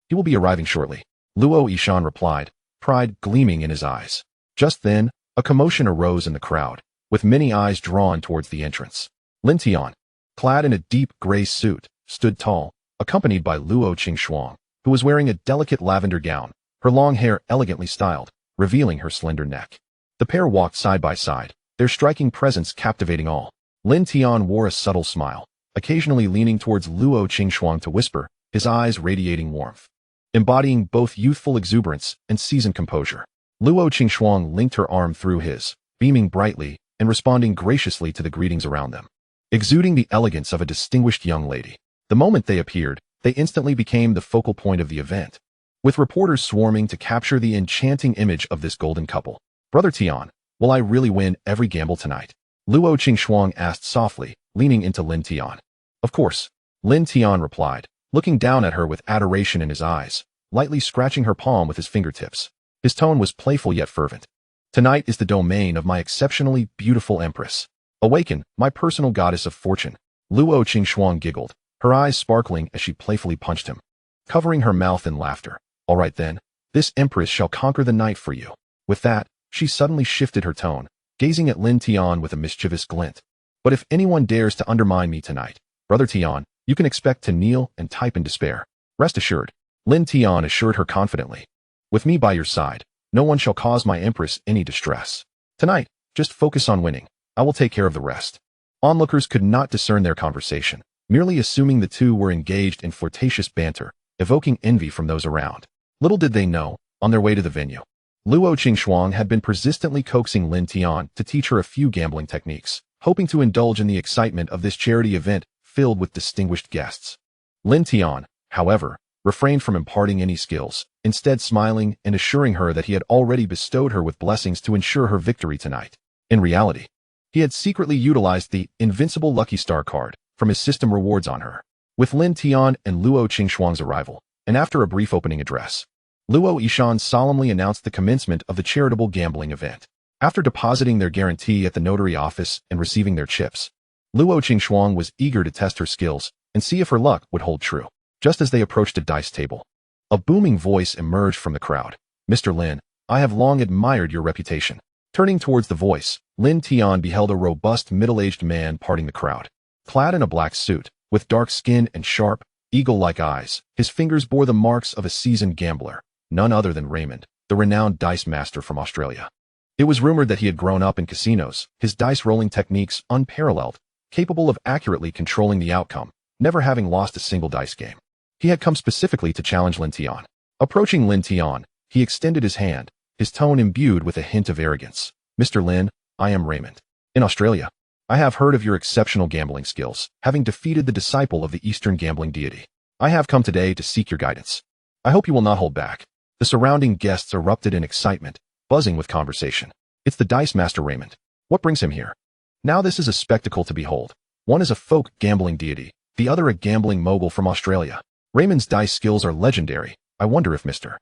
he will be arriving shortly, Luo Yishan replied, pride gleaming in his eyes. Just then, a commotion arose in the crowd, with many eyes drawn towards the entrance. Lin Tian, clad in a deep gray suit, stood tall, accompanied by Luo Qingxuang, who was wearing a delicate lavender gown, her long hair elegantly styled, revealing her slender neck. The pair walked side by side, their striking presence captivating all. Lin Tian wore a subtle smile, occasionally leaning towards Luo Qingxuang to whisper, his eyes radiating warmth, embodying both youthful exuberance and seasoned composure. Luo Qingxuang linked her arm through his, beaming brightly and responding graciously to the greetings around them, exuding the elegance of a distinguished young lady. The moment they appeared, they instantly became the focal point of the event, with reporters swarming to capture the enchanting image of this golden couple. Brother Tian, will I really win every gamble tonight? Luo Qingxuang asked softly, leaning into Lin Tian. Of course, Lin Tian replied, looking down at her with adoration in his eyes, lightly scratching her palm with his fingertips. His tone was playful yet fervent. Tonight is the domain of my exceptionally beautiful empress. Awaken, my personal goddess of fortune. Luo Qingxuang giggled, her eyes sparkling as she playfully punched him, covering her mouth in laughter. All right then, this empress shall conquer the night for you. With that, she suddenly shifted her tone, gazing at Lin Tian with a mischievous glint. But if anyone dares to undermine me tonight, Brother Tian, you can expect to kneel and type in despair. Rest assured, Lin Tian assured her confidently. With me by your side, no one shall cause my empress any distress. Tonight, just focus on winning. I will take care of the rest. Onlookers could not discern their conversation, merely assuming the two were engaged in flirtatious banter, evoking envy from those around. Little did they know, on their way to the venue, Luo Qingxuang had been persistently coaxing Lin Tian to teach her a few gambling techniques, hoping to indulge in the excitement of this charity event filled with distinguished guests. Lin Tian, however, refrained from imparting any skills, instead smiling and assuring her that he had already bestowed her with blessings to ensure her victory tonight. In reality, he had secretly utilized the invincible Lucky Star card from his system rewards on her. With Lin Tian and Luo Qingxuang's arrival, and after a brief opening address, Luo Yishan solemnly announced the commencement of the charitable gambling event. After depositing their guarantee at the notary office and receiving their chips, Luo Qingxuang was eager to test her skills and see if her luck would hold true. Just as they approached a dice table, a booming voice emerged from the crowd. Mr. Lin, I have long admired your reputation. Turning towards the voice, Lin Tian beheld a robust middle-aged man parting the crowd. Clad in a black suit, with dark skin and sharp, eagle-like eyes, his fingers bore the marks of a seasoned gambler, none other than Raymond, the renowned dice master from Australia. It was rumored that he had grown up in casinos, his dice-rolling techniques unparalleled, capable of accurately controlling the outcome, never having lost a single dice game. He had come specifically to challenge Lin Tian. Approaching Lin Tian, he extended his hand, his tone imbued with a hint of arrogance. Mr. Lin, I am Raymond. In Australia, I have heard of your exceptional gambling skills, having defeated the disciple of the Eastern gambling deity. I have come today to seek your guidance. I hope you will not hold back. The surrounding guests erupted in excitement, buzzing with conversation. It's the Dice Master Raymond. What brings him here? Now this is a spectacle to behold. One is a folk gambling deity, the other a gambling mogul from Australia. Raymond's dice skills are legendary. I wonder if Mr.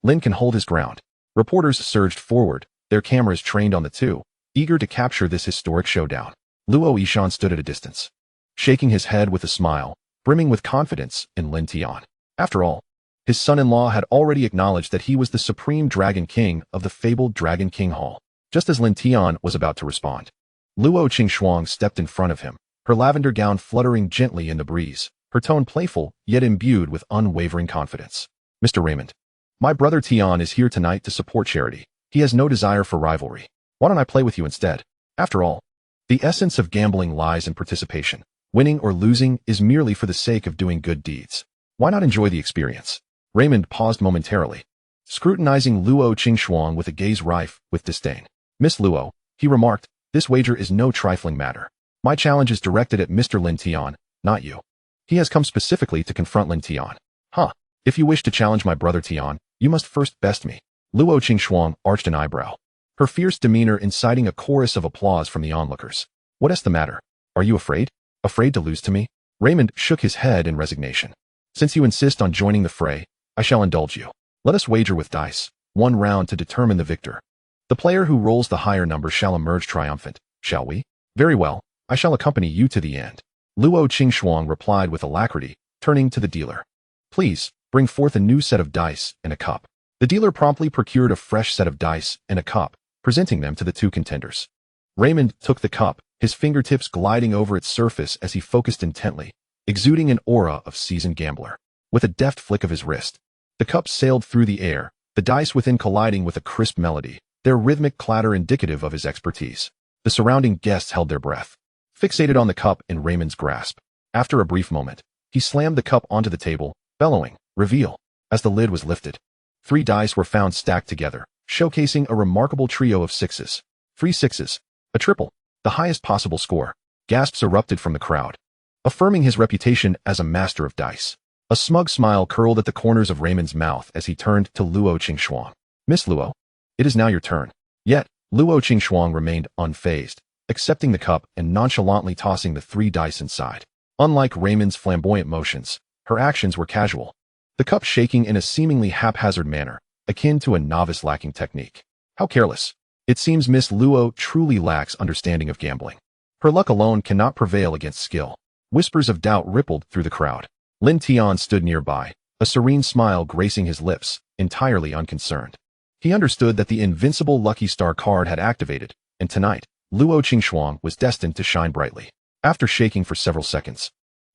Lin can hold his ground. Reporters surged forward, their cameras trained on the two, eager to capture this historic showdown. Luo Yishan stood at a distance, shaking his head with a smile, brimming with confidence in Lin Tian. After all, his son-in-law had already acknowledged that he was the supreme Dragon King of the fabled Dragon King Hall. Just as Lin Tian was about to respond, Luo Qingxuang stepped in front of him, her lavender gown fluttering gently in the breeze, her tone playful yet imbued with unwavering confidence. Mr. Raymond, my brother Tian is here tonight to support charity. He has no desire for rivalry. Why don't I play with you instead? After all, the essence of gambling lies in participation. Winning or losing is merely for the sake of doing good deeds. Why not enjoy the experience? Raymond paused momentarily, scrutinizing Luo Qingxuang with a gaze rife with disdain. Miss Luo, he remarked, This wager is no trifling matter. My challenge is directed at Mr. Lin Tian, not you. He has come specifically to confront Lin Tian. Huh. If you wish to challenge my brother Tian, you must first best me. Luo Qingxuang arched an eyebrow, her fierce demeanor inciting a chorus of applause from the onlookers. What's the matter? Are you afraid? Afraid to lose to me? Raymond shook his head in resignation. Since you insist on joining the fray, I shall indulge you. Let us wager with dice, 1 round to determine the victor. The player who rolls the higher number shall emerge triumphant, shall we? Very well, I shall accompany you to the end. Luo Qingxuang replied with alacrity, turning to the dealer. Please, bring forth a new set of dice and a cup. The dealer promptly procured a fresh set of dice and a cup, presenting them to the 2 contenders. Raymond took the cup, his fingertips gliding over its surface as he focused intently, exuding an aura of seasoned gambler. With a deft flick of his wrist, the cup sailed through the air, the dice within colliding with a crisp melody, their rhythmic clatter indicative of his expertise. The surrounding guests held their breath, fixated on the cup in Raymond's grasp. After a brief moment, he slammed the cup onto the table, bellowing, "Reveal!" As the lid was lifted. 3 dice were found stacked together, showcasing a remarkable trio of 6s. 3 6s. A triple. The highest possible score. Gasps erupted from the crowd, affirming his reputation as a master of dice. A smug smile curled at the corners of Raymond's mouth as he turned to Luo Qingxuang. Miss Luo, it is now your turn. Yet, Luo Qingxuang remained unfazed, accepting the cup and nonchalantly tossing the 3 dice inside. Unlike Raymond's flamboyant motions, her actions were casual, the cup shaking in a seemingly haphazard manner, akin to a novice lacking technique. How careless. It seems Miss Luo truly lacks understanding of gambling. Her luck alone cannot prevail against skill. Whispers of doubt rippled through the crowd. Lin Tian stood nearby, a serene smile gracing his lips, entirely unconcerned. He understood that the invincible Lucky Star card had activated, and tonight, Luo Qingxuang was destined to shine brightly. After shaking for several seconds,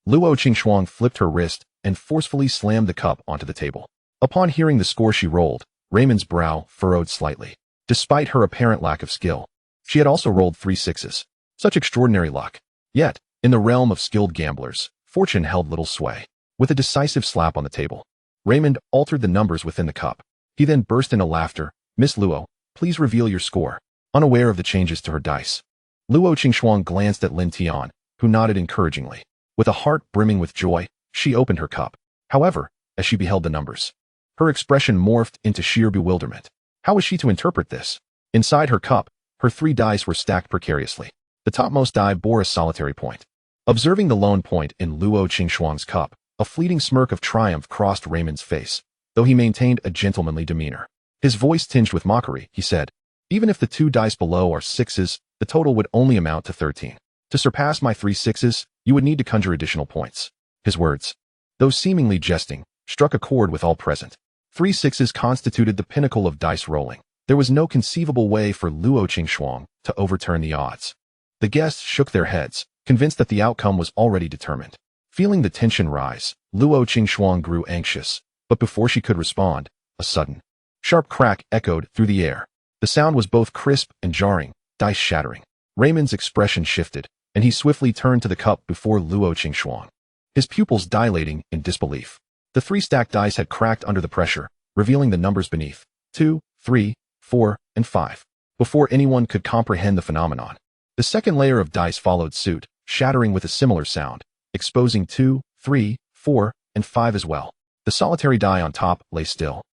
Luo Qingxuang flipped her wrist and forcefully slammed the cup onto the table. Upon hearing the score she rolled, Raymond's brow furrowed slightly. Despite her apparent lack of skill, she had also rolled 3 6s. Such extraordinary luck. Yet, in the realm of skilled gamblers, fortune held little sway. With a decisive slap on the table, Raymond altered the numbers within the cup. He then burst into laughter. Miss Luo, please reveal your score. Unaware of the changes to her dice, Luo Qingxuang glanced at Lin Tian, who nodded encouragingly. With a heart brimming with joy, she opened her cup. However, as she beheld the numbers, her expression morphed into sheer bewilderment. How was she to interpret this? Inside her cup, her 3 dice were stacked precariously. The topmost die bore a solitary point. Observing the lone point in Luo Qingxuang's cup, a fleeting smirk of triumph crossed Raymond's face, though he maintained a gentlemanly demeanor. His voice tinged with mockery, he said, even if the 2 dice below are 6s, the total would only amount to 13. To surpass my 3 6s, you would need to conjure additional points. His words, though seemingly jesting, struck a chord with all present. 3 6s constituted the pinnacle of dice rolling. There was no conceivable way for Luo Qingxuang to overturn the odds. The guests shook their heads, convinced that the outcome was already determined. Feeling the tension rise, Luo Qingxuang grew anxious, but before she could respond, a sudden, sharp crack echoed through the air. The sound was both crisp and jarring, dice shattering. Raymond's expression shifted, and he swiftly turned to the cup before Luo Qingxuang, his pupils dilating in disbelief. The 3 stacked dice had cracked under the pressure, revealing the numbers beneath, 2, 3, 4, and 5. Before anyone could comprehend the phenomenon, the second layer of dice followed suit, shattering with a similar sound, exposing 2, 3, 4, and 5 as well. The solitary die on top lay still,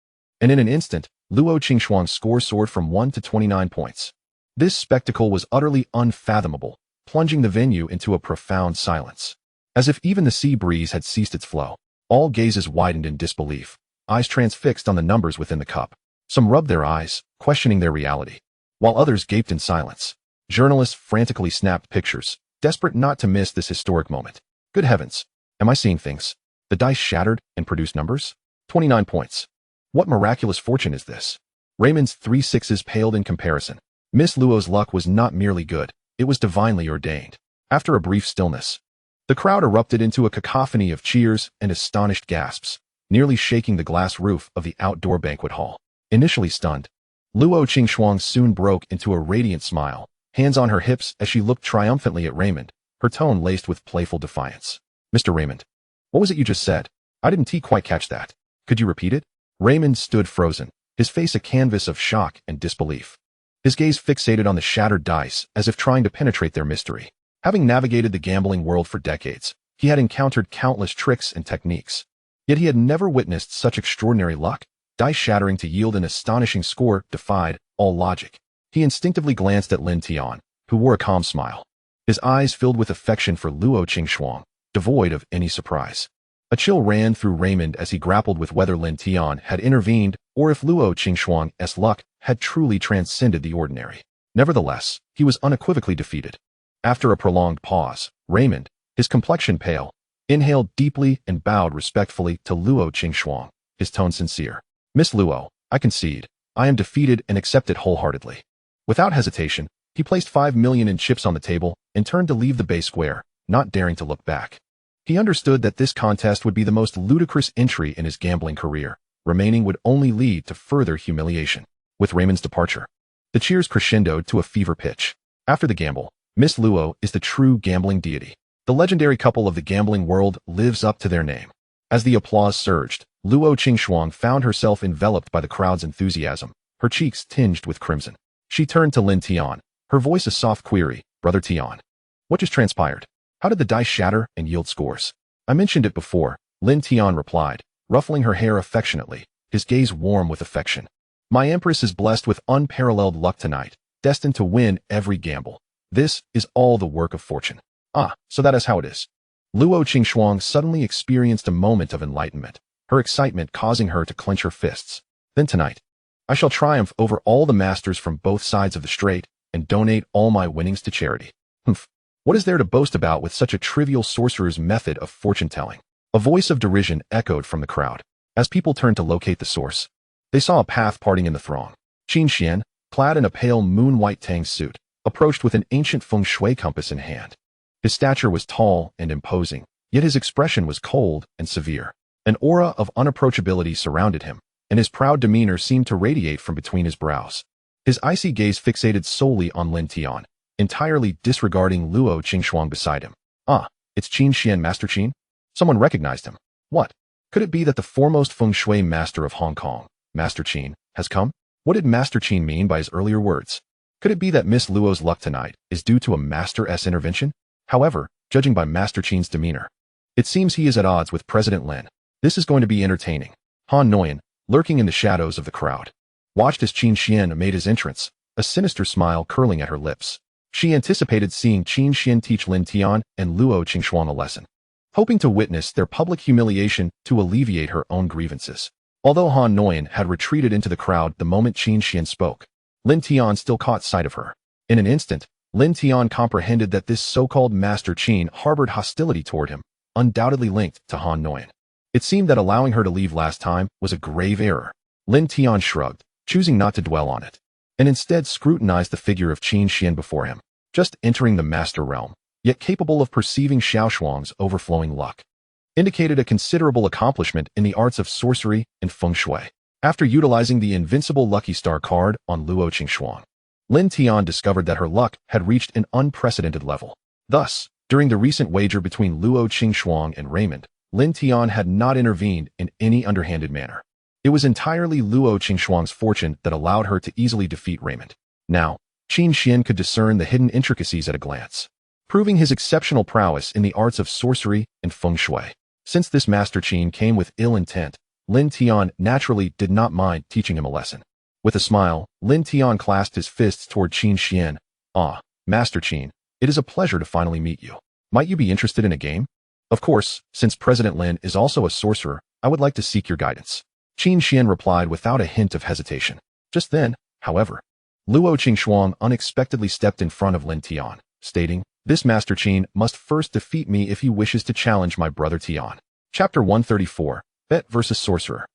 and in an instant, Luo Qingxuang's score soared from 1 to 29 points. This spectacle was utterly unfathomable, plunging the venue into a profound silence. As if even the sea breeze had ceased its flow, all gazes widened in disbelief, eyes transfixed on the numbers within the cup. Some rubbed their eyes, questioning their reality, while others gaped in silence. Journalists frantically snapped pictures, desperate not to miss this historic moment. Good heavens, am I seeing things? The dice shattered and produced numbers? 29 points. What miraculous fortune is this? Raymond's 3 6s paled in comparison. Miss Luo's luck was not merely good, it was divinely ordained. After a brief stillness, the crowd erupted into a cacophony of cheers and astonished gasps, nearly shaking the glass roof of the outdoor banquet hall. Initially stunned, Luo Qingxuang soon broke into a radiant smile, hands on her hips as she looked triumphantly at Raymond, her tone laced with playful defiance. Mr. Raymond, what was it you just said? I didn't quite catch that. Could you repeat it? Raymond stood frozen, his face a canvas of shock and disbelief. his gaze fixated on the shattered dice as if trying to penetrate their mystery. Having navigated the gambling world for decades, he had encountered countless tricks and techniques. Yet he had never witnessed such extraordinary luck. Dice shattering to yield an astonishing score defied all logic. He instinctively glanced at Lin Tian, who wore a calm smile. His eyes filled with affection for Luo Qingxuang, devoid of any surprise. A chill ran through Raymond as he grappled with whether Lin Tian had intervened or if Luo Qingxuang's luck had truly transcended the ordinary. Nevertheless, he was unequivocally defeated. After a prolonged pause, Raymond, his complexion pale, inhaled deeply and bowed respectfully to Luo Qingxuang, his tone sincere. Miss Luo, I concede. I am defeated and accept it wholeheartedly. Without hesitation, he placed 5 million in chips on the table and turned to leave the bay square, not daring to look back. He understood that this contest would be the most ludicrous entry in his gambling career. Remaining would only lead to further humiliation. With Raymond's departure, the cheers crescendoed to a fever pitch. After the gamble, Miss Luo is the true gambling deity. The legendary couple of the gambling world lives up to their name. As the applause surged, Luo Qingxuang found herself enveloped by the crowd's enthusiasm, her cheeks tinged with crimson. She turned to Lin Tian, her voice a soft query. Brother Tian, what just transpired? How did the dice shatter and yield scores? I mentioned it before, Lin Tian replied, ruffling her hair affectionately, his gaze warm with affection. My empress is blessed with unparalleled luck tonight, destined to win every gamble. This is all the work of fortune. Ah, so that is how it is. Luo Qingxuang suddenly experienced a moment of enlightenment, her excitement causing her to clench her fists. Then tonight, I shall triumph over all the masters from both sides of the strait and donate all my winnings to charity. Humph. What is there to boast about with such a trivial sorcerer's method of fortune-telling? A voice of derision echoed from the crowd. As people turned to locate the source, they saw a path parting in the throng. Qin Xian, clad in a pale moon-white tang suit, approached with an ancient feng shui compass in hand. His stature was tall and imposing, yet his expression was cold and severe. An aura of unapproachability surrounded him, and his proud demeanor seemed to radiate from between his brows. His icy gaze fixated solely on Lin Tian, entirely disregarding Luo Qingxuang beside him. Ah, it's Qin Xian, Master Qin? Someone recognized him. What? Could it be that the foremost feng shui master of Hong Kong, Master Qin, has come? What did Master Qin mean by his earlier words? Could it be that Miss Luo's luck tonight is due to a Master-S intervention? However, judging by Master Qin's demeanor, it seems he is at odds with President Lin. This is going to be entertaining. Han Nguyen, lurking in the shadows of the crowd, watched as Qin Xian made his entrance, a sinister smile curling at her lips. She anticipated seeing Qin Xian teach Lin Tian and Luo Qingxuang a lesson, hoping to witness their public humiliation to alleviate her own grievances. Although Han Nguyen had retreated into the crowd the moment Qin Xian spoke, Lin Tian still caught sight of her. In an instant, Lin Tian comprehended that this so-called Master Qin harbored hostility toward him, undoubtedly linked to Han Nguyen. It seemed that allowing her to leave last time was a grave error. Lin Tian shrugged, choosing not to dwell on it, and instead scrutinized the figure of Qin Xian before him, just entering the master realm, yet capable of perceiving Xiaoshuang's overflowing luck. Indicated a considerable accomplishment in the arts of sorcery and feng shui. After utilizing the invincible Lucky Star card on Luo Qingxuang, Lin Tian discovered that her luck had reached an unprecedented level. Thus, during the recent wager between Luo Qingxuang and Raymond, Lin Tian had not intervened in any underhanded manner. It was entirely Luo Qingxuang's fortune that allowed her to easily defeat Raymond. Now, Qin Xian could discern the hidden intricacies at a glance, proving his exceptional prowess in the arts of sorcery and feng shui. Since this Master Qin came with ill intent, Lin Tian naturally did not mind teaching him a lesson. With a smile, Lin Tian clasped his fists toward Qin Xian. Ah, Master Qin, it is a pleasure to finally meet you. Might you be interested in a game? Of course, since President Lin is also a sorcerer, I would like to seek your guidance. Qin Xian replied without a hint of hesitation. Just then, however, Luo Qingxuang unexpectedly stepped in front of Lin Tian, stating, This Master Qin must first defeat me if he wishes to challenge my brother Tian. Chapter 134, Bet vs. Sorcerer.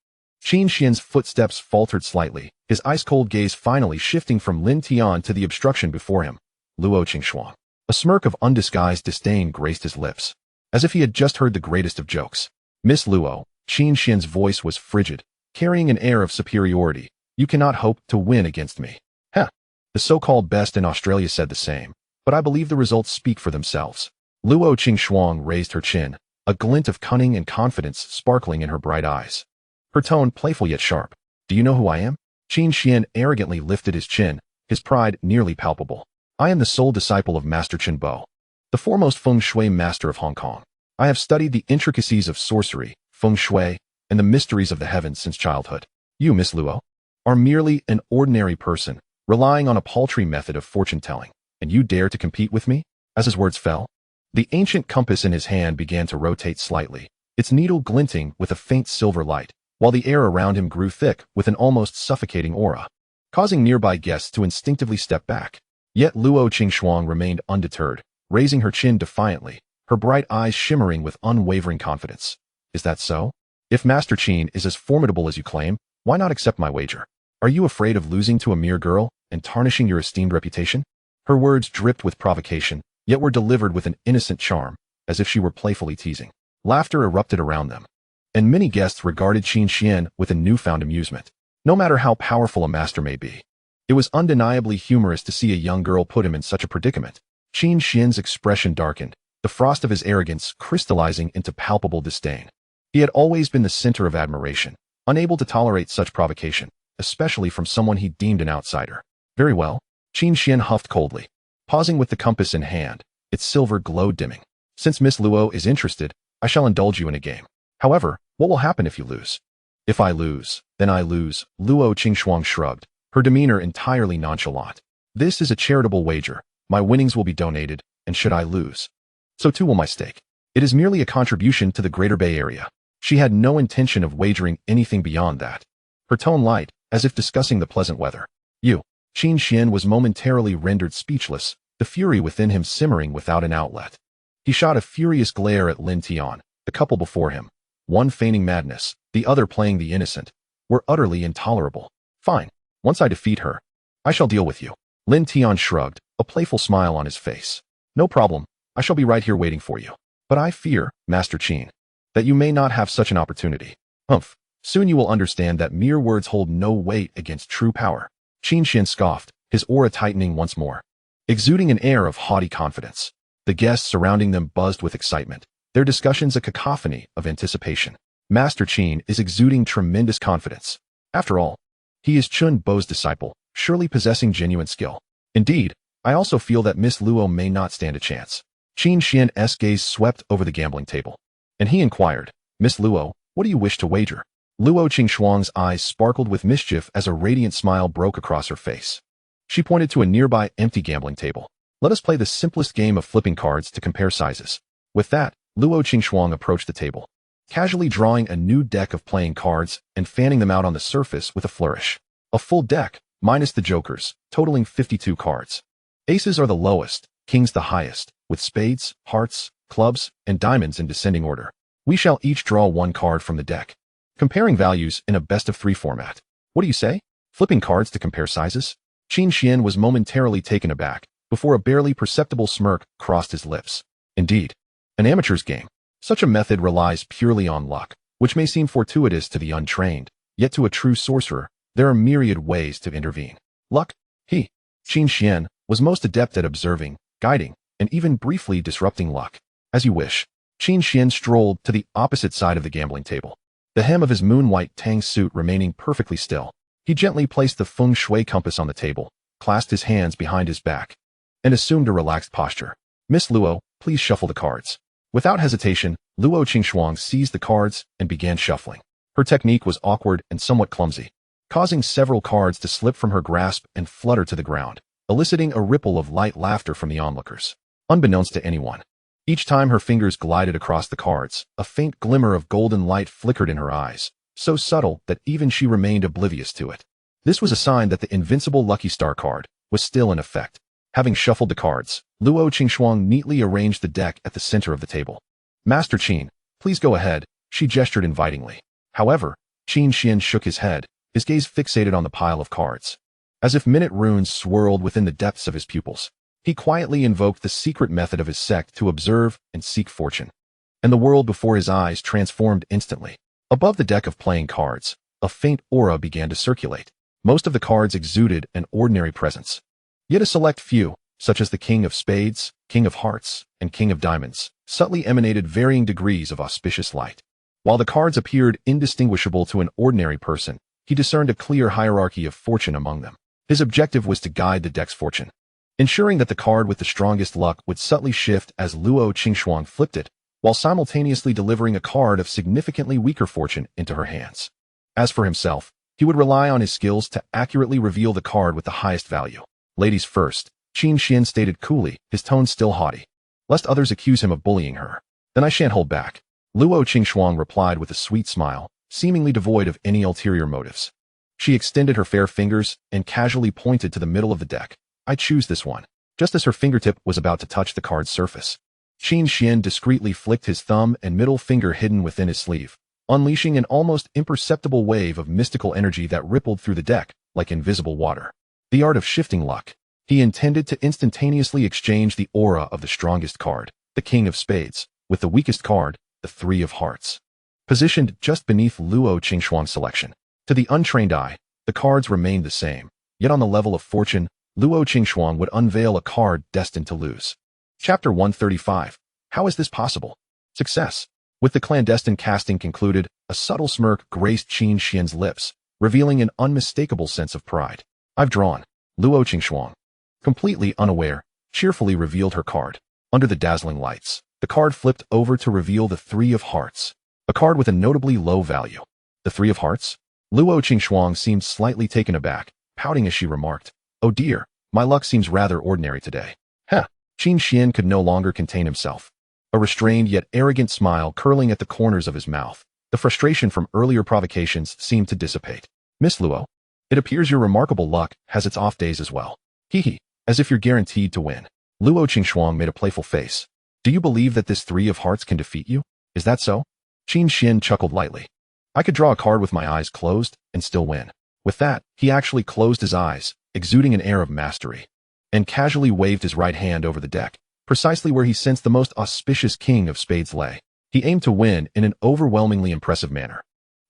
Qin Xian's footsteps faltered slightly, his ice-cold gaze finally shifting from Lin Tian to the obstruction before him, Luo Qingxuang. A smirk of undisguised disdain graced his lips, as if he had just heard the greatest of jokes. Miss Luo, Qin Xian's voice was frigid, carrying an air of superiority. You cannot hope to win against me. Heh. The so-called best in Australia said the same, but I believe the results speak for themselves. Luo Qingxuang raised her chin, a glint of cunning and confidence sparkling in her bright eyes. Her tone playful yet sharp. Do you know who I am? Qin Xian arrogantly lifted his chin, his pride nearly palpable. I am the sole disciple of Master Chen Bo, the foremost feng shui master of Hong Kong. I have studied the intricacies of sorcery, feng shui, and the mysteries of the heavens since childhood. You, Miss Luo, are merely an ordinary person, relying on a paltry method of fortune-telling, and you dare to compete with me? As his words fell, the ancient compass in his hand began to rotate slightly, its needle glinting with a faint silver light, while the air around him grew thick with an almost suffocating aura, causing nearby guests to instinctively step back. Yet Luo Qingxuang remained undeterred, raising her chin defiantly, her bright eyes shimmering with unwavering confidence. Is that so? If Master Qin is as formidable as you claim, why not accept my wager? Are you afraid of losing to a mere girl and tarnishing your esteemed reputation? Her words dripped with provocation, yet were delivered with an innocent charm, as if she were playfully teasing. Laughter erupted around them, and many guests regarded Qin Xian with a newfound amusement. No matter how powerful a master may be, it was undeniably humorous to see a young girl put him in such a predicament. Qin Xian's expression darkened, the frost of his arrogance crystallizing into palpable disdain. He had always been the center of admiration, unable to tolerate such provocation, especially from someone he deemed an outsider. Very well, Qin Xian huffed coldly, pausing with the compass in hand, its silver glow dimming. Since Miss Luo is interested, I shall indulge you in a game. However, what will happen if you lose? If I lose, then I lose, Luo Qingxuang shrugged, her demeanor entirely nonchalant. This is a charitable wager. My winnings will be donated, and should I lose, so too will my stake. It is merely a contribution to the Greater Bay Area. She had no intention of wagering anything beyond that. Her tone light, as if discussing the pleasant weather. You. Qin Xian was momentarily rendered speechless, the fury within him simmering without an outlet. He shot a furious glare at Lin Tian, the couple before him, one feigning madness, the other playing the innocent, were utterly intolerable. Fine. Once I defeat her, I shall deal with you. Lin Tian shrugged, a playful smile on his face. No problem, I shall be right here waiting for you. But I fear, Master Qin, that you may not have such an opportunity. Humph, soon you will understand that mere words hold no weight against true power. Qin Xian scoffed, his aura tightening once more, exuding an air of haughty confidence. The guests surrounding them buzzed with excitement, their discussions a cacophony of anticipation. Master Qin is exuding tremendous confidence. After all, he is Chun Bo's disciple, surely possessing genuine skill. Indeed, I also feel that Miss Luo may not stand a chance. Qin Xian's gaze swept over the gambling table, and he inquired, Miss Luo, what do you wish to wager? Luo Qingxuang's eyes sparkled with mischief as a radiant smile broke across her face. She pointed to a nearby empty gambling table. Let us play the simplest game of flipping cards to compare sizes. With that, Luo Qingxuang approached the table, casually drawing a new deck of playing cards and fanning them out on the surface with a flourish. A full deck, minus the jokers, totaling 52 cards. Aces are the lowest, kings the highest, with spades, hearts, clubs, and diamonds in descending order. We shall each draw one card from the deck, comparing values in a best-of-3 format. What do you say? Flipping cards to compare sizes? Qin Xian was momentarily taken aback, before a barely perceptible smirk crossed his lips. Indeed, an amateur's game. Such a method relies purely on luck, which may seem fortuitous to the untrained, yet to a true sorcerer, there are myriad ways to intervene. Luck? Qin Xian, was most adept at observing, guiding, and even briefly disrupting luck. As you wish. Qin Xian strolled to the opposite side of the gambling table, the hem of his moon-white tang suit remaining perfectly still. He gently placed the feng shui compass on the table, clasped his hands behind his back, and assumed a relaxed posture. Miss Luo, please shuffle the cards. Without hesitation, Luo Qingxuang seized the cards and began shuffling. Her technique was awkward and somewhat clumsy, causing several cards to slip from her grasp and flutter to the ground, eliciting a ripple of light laughter from the onlookers. Unbeknownst to anyone, each time her fingers glided across the cards, a faint glimmer of golden light flickered in her eyes, so subtle that even she remained oblivious to it. This was a sign that the invincible Lucky Star card was still in effect. Having shuffled the cards, Luo Qingxuang neatly arranged the deck at the center of the table. Master Qin, please go ahead, she gestured invitingly. However, Qin Xian shook his head, his gaze fixated on the pile of cards. As if minute runes swirled within the depths of his pupils, he quietly invoked the secret method of his sect to observe and seek fortune. And the world before his eyes transformed instantly. Above the deck of playing cards, a faint aura began to circulate. Most of the cards exuded an ordinary presence. Yet a select few, such as the King of Spades, King of Hearts, and King of Diamonds, subtly emanated varying degrees of auspicious light. While the cards appeared indistinguishable to an ordinary person, he discerned a clear hierarchy of fortune among them. His objective was to guide the deck's fortune, ensuring that the card with the strongest luck would subtly shift as Luo Qingxuang flipped it, while simultaneously delivering a card of significantly weaker fortune into her hands. As for himself, he would rely on his skills to accurately reveal the card with the highest value. Ladies first, Qin Xian stated coolly, his tone still haughty, lest others accuse him of bullying her. Then I shan't hold back. Luo Qingxuang replied with a sweet smile, seemingly devoid of any ulterior motives. She extended her fair fingers and casually pointed to the middle of the deck. I choose this one. Just as her fingertip was about to touch the card's surface, Qin Xian discreetly flicked his thumb and middle finger hidden within his sleeve, unleashing an almost imperceptible wave of mystical energy that rippled through the deck like invisible water. The art of shifting luck. He intended to instantaneously exchange the aura of the strongest card, the King of Spades, with the weakest card, the Three of Hearts. Positioned just beneath Luo Qingxuang's selection. To the untrained eye, the cards remained the same, yet on the level of fortune, Luo Qingxuang would unveil a card destined to lose. Chapter 135. How is this possible? Success. With the clandestine casting concluded, a subtle smirk graced Qin Xian's lips, revealing an unmistakable sense of pride. I've drawn. Luo Qingxuang, completely unaware, cheerfully revealed her card. Under the dazzling lights, the card flipped over to reveal the Three of Hearts, a card with a notably low value. The Three of Hearts? Luo Qingxuang seemed slightly taken aback, pouting as she remarked, "Oh dear, my luck seems rather ordinary today." Heh. Qin Xian could no longer contain himself. A restrained yet arrogant smile curling at the corners of his mouth. The frustration from earlier provocations seemed to dissipate. Miss Luo, it appears your remarkable luck has its off days as well. Hee, as if you're guaranteed to win. Luo Qingxuang made a playful face. Do you believe that this Three of Hearts can defeat you? Is that so? Qin Xian chuckled lightly. I could draw a card with my eyes closed and still win. With that, he actually closed his eyes, exuding an air of mastery, and casually waved his right hand over the deck, precisely where he sensed the most auspicious King of Spades lay. He aimed to win in an overwhelmingly impressive manner,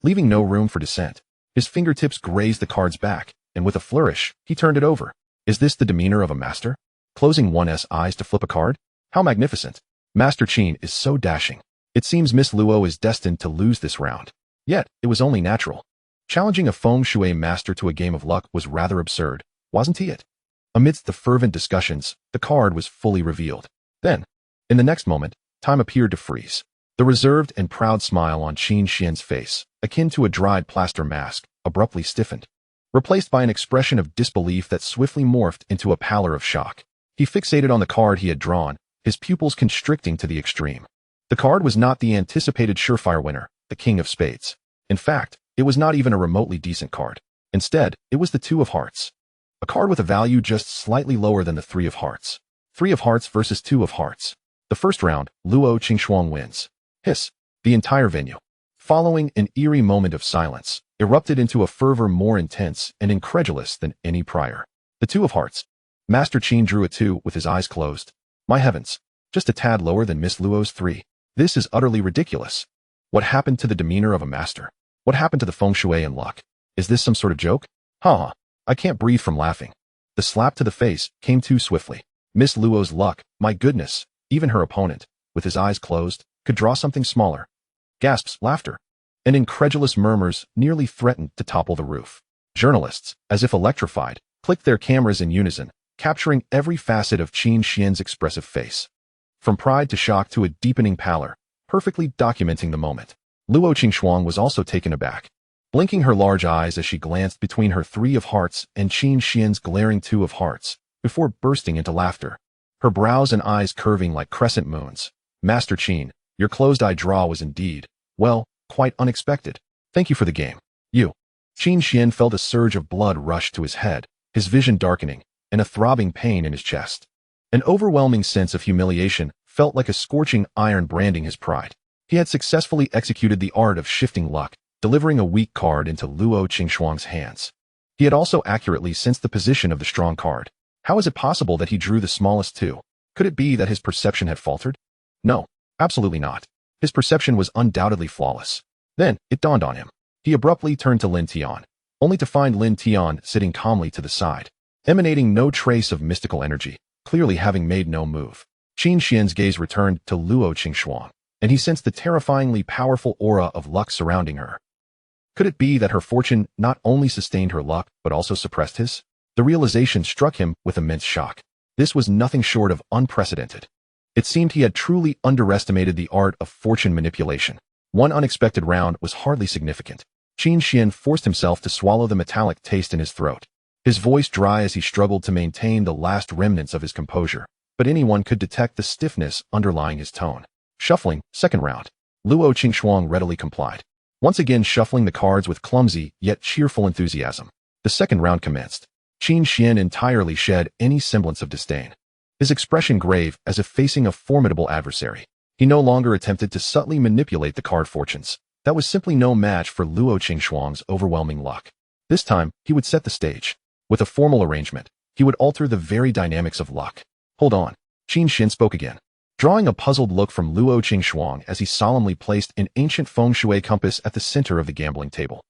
leaving no room for dissent. His fingertips grazed the card's back, and with a flourish, he turned it over. Is this the demeanor of a master? Closing one's eyes to flip a card? How magnificent! Master Qin is so dashing. It seems Miss Luo is destined to lose this round. Yet, it was only natural. Challenging a feng shui master to a game of luck was rather absurd, wasn't he it? Amidst the fervent discussions, the card was fully revealed. Then, in the next moment, time appeared to freeze. The reserved and proud smile on Qin Xian's face, akin to a dried plaster mask, abruptly stiffened, replaced by an expression of disbelief that swiftly morphed into a pallor of shock. He fixated on the card he had drawn, his pupils constricting to the extreme. The card was not the anticipated surefire winner, the King of Spades. In fact, it was not even a remotely decent card. Instead, it was the Two of Hearts, a card with a value just slightly lower than the Three of Hearts. Three of Hearts versus Two of Hearts. The first round, Luo Qingxuang wins. Hiss. The entire venue, following an eerie moment of silence, erupted into a fervor more intense and incredulous than any prior. The Two of Hearts. Master Qin drew a 2 with his eyes closed. My heavens, just a tad lower than Miss Luo's 3. This is utterly ridiculous. What happened to the demeanor of a master? What happened to the feng shui and luck? Is this some sort of joke? Ha! I can't breathe from laughing. The slap to the face came too swiftly. Miss Luo's luck, my goodness, even her opponent, with his eyes closed, could draw something smaller. Gasps, laughter, and incredulous murmurs nearly threatened to topple the roof. Journalists, as if electrified, clicked their cameras in unison, capturing every facet of Qin Xian's expressive face. From pride to shock to a deepening pallor, perfectly documenting the moment. Luo Qingxuang was also taken aback, blinking her large eyes as she glanced between her Three of Hearts and Qin Xian's glaring Two of Hearts, before bursting into laughter, her brows and eyes curving like crescent moons. Master Qin, your closed-eye draw was indeed, well, quite unexpected. Thank you for the game. You. Qin Xian felt a surge of blood rush to his head, his vision darkening, and a throbbing pain in his chest. An overwhelming sense of humiliation felt like a scorching iron branding his pride. He had successfully executed the art of shifting luck, delivering a weak card into Luo Qingxuang's hands. He had also accurately sensed the position of the strong card. How is it possible that he drew the smallest 2? Could it be that his perception had faltered? No, absolutely not. His perception was undoubtedly flawless. Then, it dawned on him. He abruptly turned to Lin Tian, only to find Lin Tian sitting calmly to the side, emanating no trace of mystical energy, clearly having made no move. Qin Xian's gaze returned to Luo Qingxuang, and he sensed the terrifyingly powerful aura of luck surrounding her. Could it be that her fortune not only sustained her luck but also suppressed his? The realization struck him with immense shock. This was nothing short of unprecedented. It seemed he had truly underestimated the art of fortune manipulation. One unexpected round was hardly significant. Qin Xian forced himself to swallow the metallic taste in his throat. His voice dry as he struggled to maintain the last remnants of his composure, but anyone could detect the stiffness underlying his tone. Shuffling, second round. Luo Qingxuang readily complied, once again shuffling the cards with clumsy yet cheerful enthusiasm. The second round commenced. Qin Xian entirely shed any semblance of disdain, his expression grave as if facing a formidable adversary. He no longer attempted to subtly manipulate the card fortunes. That was simply no match for Luo Qingxuang's overwhelming luck. This time, he would set the stage. With a formal arrangement, he would alter the very dynamics of luck. Hold on. Qin Xian spoke again, drawing a puzzled look from Luo Qingxuang as he solemnly placed an ancient feng shui compass at the center of the gambling table.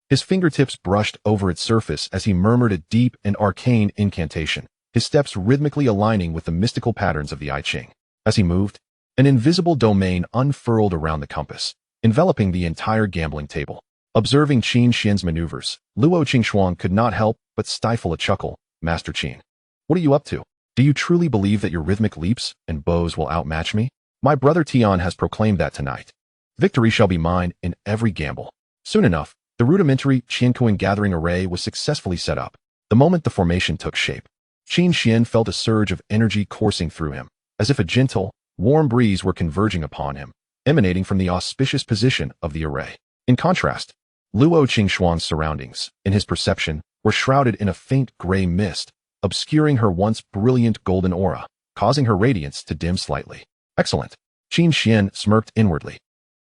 His fingertips brushed over its surface as he murmured a deep and arcane incantation, his steps rhythmically aligning with the mystical patterns of the I Ching. As he moved, an invisible domain unfurled around the compass, enveloping the entire gambling table. Observing Qin Xian's maneuvers, Luo Qingxuang could not help but stifle a chuckle. Master Qin, what are you up to? Do you truly believe that your rhythmic leaps and bows will outmatch me? My brother Tian has proclaimed that tonight. Victory shall be mine in every gamble. Soon enough, the rudimentary Qiankuan gathering array was successfully set up. The moment the formation took shape, Qin Xian felt a surge of energy coursing through him, as if a gentle, warm breeze were converging upon him, emanating from the auspicious position of the array. In contrast, Luo Qingxuang's surroundings, in his perception, were shrouded in a faint gray mist, obscuring her once brilliant golden aura, causing her radiance to dim slightly. Excellent. Qin Xian smirked inwardly.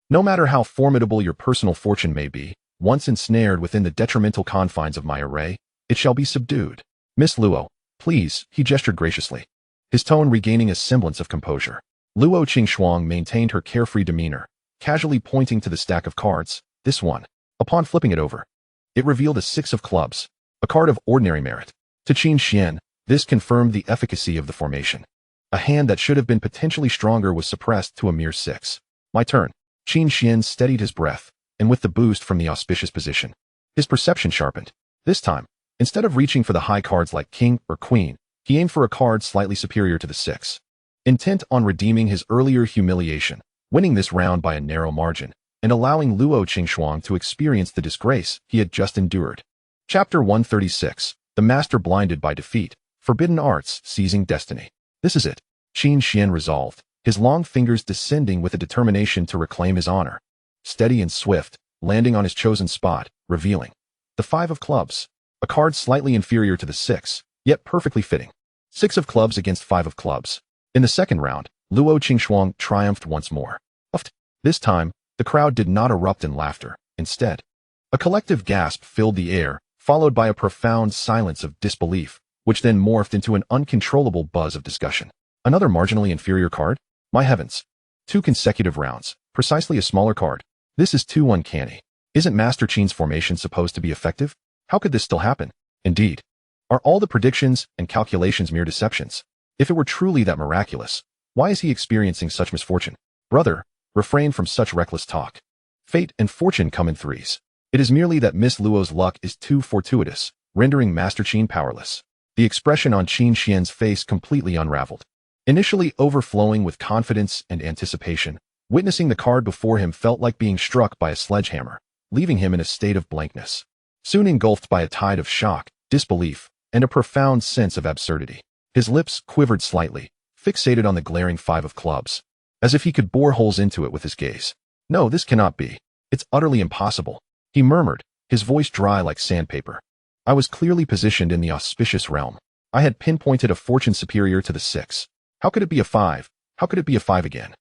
No matter how formidable your personal fortune may be, once ensnared within the detrimental confines of my array, it shall be subdued. Miss Luo, please, he gestured graciously, his tone regaining a semblance of composure. Luo Qingxuang maintained her carefree demeanor, casually pointing to the stack of cards. This one. Upon flipping it over, it revealed a 6 of clubs, a card of ordinary merit. To Qin Xian, this confirmed the efficacy of the formation. A hand that should have been potentially stronger was suppressed to a mere 6. My turn. Qin Xian steadied his breath, and with the boost from the auspicious position, his perception sharpened. This time, instead of reaching for the high cards like king or queen, he aimed for a card slightly superior to the 6. Intent on redeeming his earlier humiliation, winning this round by a narrow margin, and allowing Luo Qingxuang to experience the disgrace he had just endured. Chapter 136. The Master Blinded by Defeat, Forbidden Arts Seizing Destiny. This is it. Qin Xian resolved, his long fingers descending with a determination to reclaim his honor. Steady and swift, landing on his chosen spot, revealing the 5 of clubs, a card slightly inferior to the 6, yet perfectly fitting. 6 of clubs against 5 of clubs. In the second round, Luo Qingxuang triumphed once more. This time, the crowd did not erupt in laughter. Instead, a collective gasp filled the air, followed by a profound silence of disbelief, which then morphed into an uncontrollable buzz of discussion. Another marginally inferior card? My heavens. 2 consecutive rounds, precisely a smaller card. This is too uncanny. Isn't Master Qin's formation supposed to be effective? How could this still happen? Indeed. Are all the predictions and calculations mere deceptions? If it were truly that miraculous, why is he experiencing such misfortune? Brother, refrain from such reckless talk. Fate and fortune come in threes. It is merely that Miss Luo's luck is too fortuitous, rendering Master Qin powerless. The expression on Qin Xian's face completely unraveled. Initially overflowing with confidence and anticipation, witnessing the card before him felt like being struck by a sledgehammer, leaving him in a state of blankness. Soon engulfed by a tide of shock, disbelief, and a profound sense of absurdity. His lips quivered slightly, fixated on the glaring 5 of clubs, as if he could bore holes into it with his gaze. No, this cannot be. It's utterly impossible, he murmured, his voice dry like sandpaper. I was clearly positioned in the auspicious realm. I had pinpointed a fortune superior to the 6. How could it be a 5? How could it be a 5 again?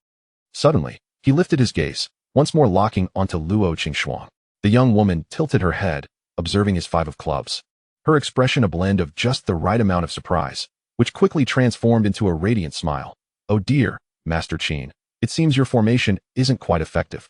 Suddenly, he lifted his gaze, once more locking onto Luo Qingxuang. The young woman tilted her head, observing his 5 of clubs. Her expression a blend of just the right amount of surprise, which quickly transformed into a radiant smile. Oh dear, Master Qin, it seems your formation isn't quite effective.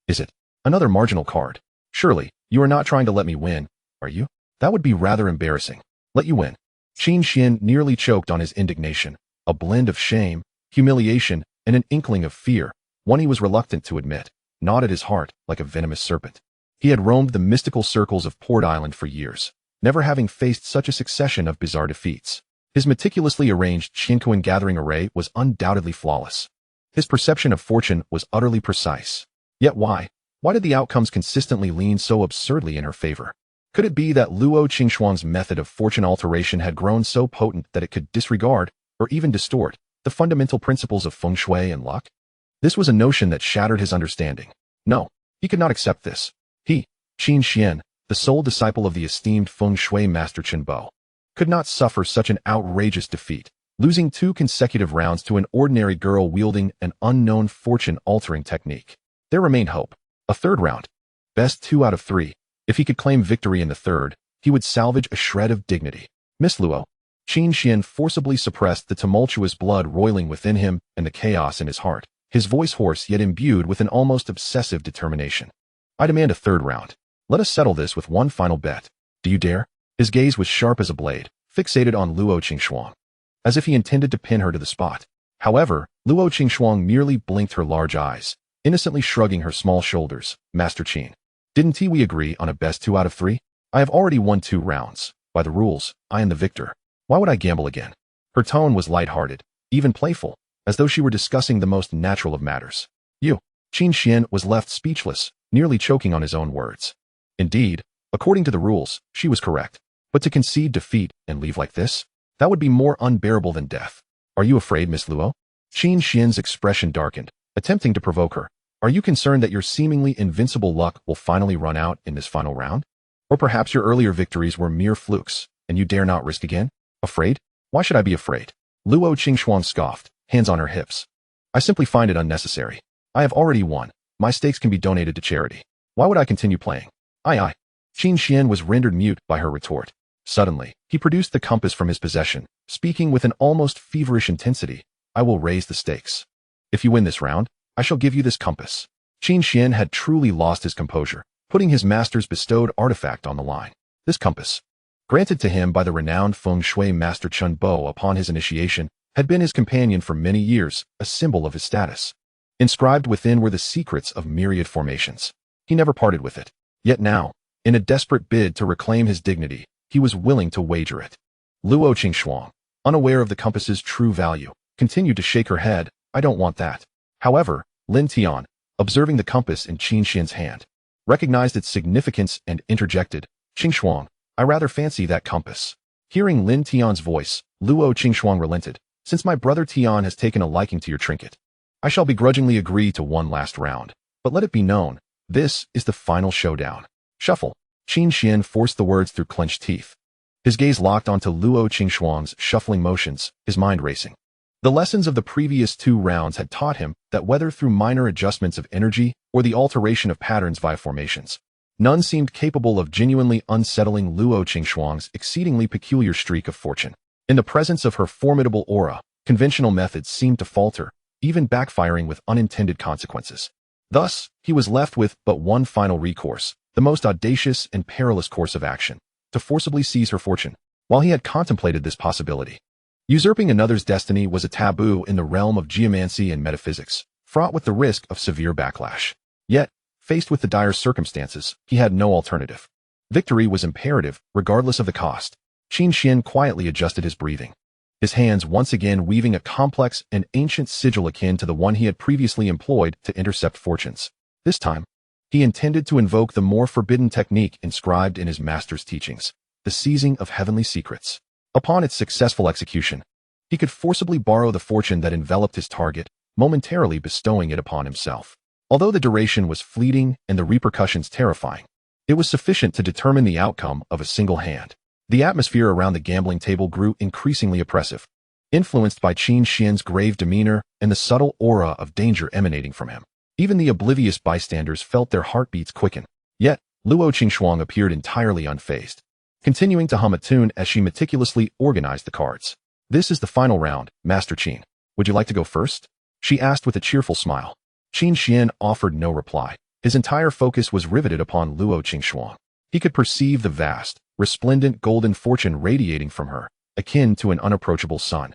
Is it? Another marginal card. Surely, you are not trying to let me win, are you? That would be rather embarrassing. Let you win. Qin Xian nearly choked on his indignation, a blend of shame, humiliation, and an inkling of fear, one he was reluctant to admit, gnawed at his heart like a venomous serpent. He had roamed the mystical circles of Port Island for years, never having faced such a succession of bizarre defeats. His meticulously arranged Shinkoin gathering array was undoubtedly flawless. His perception of fortune was utterly precise. Yet why? Why did the outcomes consistently lean so absurdly in her favor? Could it be that Luo Qingxuang's method of fortune alteration had grown so potent that it could disregard, or even distort, the fundamental principles of feng shui and luck? This was a notion that shattered his understanding. No, he could not accept this. He, Qin Xian, the sole disciple of the esteemed feng shui master Chen Bo, could not suffer such an outrageous defeat, losing 2 consecutive rounds to an ordinary girl wielding an unknown fortune-altering technique. There remained hope. A third round. Best 2 out of 3. If he could claim victory in the third, he would salvage a shred of dignity. Miss Luo. Qin Xian forcibly suppressed the tumultuous blood roiling within him and the chaos in his heart, his voice hoarse yet imbued with an almost obsessive determination. I demand a third round. Let us settle this with one final bet. Do you dare? His gaze was sharp as a blade, fixated on Luo Qingxuang, as if he intended to pin her to the spot. However, Luo Qingxuang merely blinked her large eyes, innocently shrugging her small shoulders. Master Qin, didn't we agree on a best 2 out of 3? I have already won 2 rounds. By the rules, I am the victor. Why would I gamble again? Her tone was light-hearted, even playful, as though she were discussing the most natural of matters. You. Qin Xian was left speechless, nearly choking on his own words. Indeed, according to the rules, she was correct. But to concede defeat and leave like this? That would be more unbearable than death. Are you afraid, Miss Luo? Qin Xian's expression darkened, attempting to provoke her. Are you concerned that your seemingly invincible luck will finally run out in this final round? Or perhaps your earlier victories were mere flukes, and you dare not risk again? Afraid? Why should I be afraid? Luo Qingxuang scoffed, hands on her hips. I simply find it unnecessary. I have already won. My stakes can be donated to charity. Why would I continue playing? Aye. Qin Xian was rendered mute by her retort. Suddenly, he produced the compass from his possession, speaking with an almost feverish intensity. I will raise the stakes. If you win this round, I shall give you this compass. Qin Xian had truly lost his composure, putting his master's bestowed artifact on the line. This compass, granted to him by the renowned feng shui master Chen Bo upon his initiation, had been his companion for many years, a symbol of his status. Inscribed within were the secrets of myriad formations. He never parted with it. Yet now, in a desperate bid to reclaim his dignity, he was willing to wager it. Luo Qingxuang, unaware of the compass's true value, continued to shake her head. I don't want that. However, Lin Tian, observing the compass in Qin Xian's hand, recognized its significance and interjected, Qingxuang, I rather fancy that compass. Hearing Lin Tian's voice, Luo Qingxuang relented. Since my brother Tian has taken a liking to your trinket, I shall begrudgingly agree to one last round. But let it be known, this is the final showdown. Shuffle. Qin Xian forced the words through clenched teeth. His gaze locked onto Luo Qingxuang's shuffling motions, his mind racing. The lessons of the previous 2 rounds had taught him that whether through minor adjustments of energy or the alteration of patterns via formations, none seemed capable of genuinely unsettling Luo Qingxuang's exceedingly peculiar streak of fortune. In the presence of her formidable aura, conventional methods seemed to falter, even backfiring with unintended consequences. Thus, he was left with but one final recourse, the most audacious and perilous course of action, to forcibly seize her fortune. While he had contemplated this possibility, usurping another's destiny was a taboo in the realm of geomancy and metaphysics, fraught with the risk of severe backlash. Yet, faced with the dire circumstances, he had no alternative. Victory was imperative, regardless of the cost. Qin Xian quietly adjusted his breathing, his hands once again weaving a complex and ancient sigil akin to the one he had previously employed to intercept fortunes. This time, he intended to invoke the more forbidden technique inscribed in his master's teachings, the seizing of heavenly secrets. Upon its successful execution, he could forcibly borrow the fortune that enveloped his target, momentarily bestowing it upon himself. Although the duration was fleeting and the repercussions terrifying, it was sufficient to determine the outcome of a single hand. The atmosphere around the gambling table grew increasingly oppressive, influenced by Qin Xian's grave demeanor and the subtle aura of danger emanating from him. Even the oblivious bystanders felt their heartbeats quicken. Yet, Luo Qingxuang appeared entirely unfazed, continuing to hum a tune as she meticulously organized the cards. This is the final round, Master Qin. Would you like to go first? She asked with a cheerful smile. Qin Xian offered no reply. His entire focus was riveted upon Luo Qingxuang. He could perceive the vast, resplendent golden fortune radiating from her, akin to an unapproachable sun,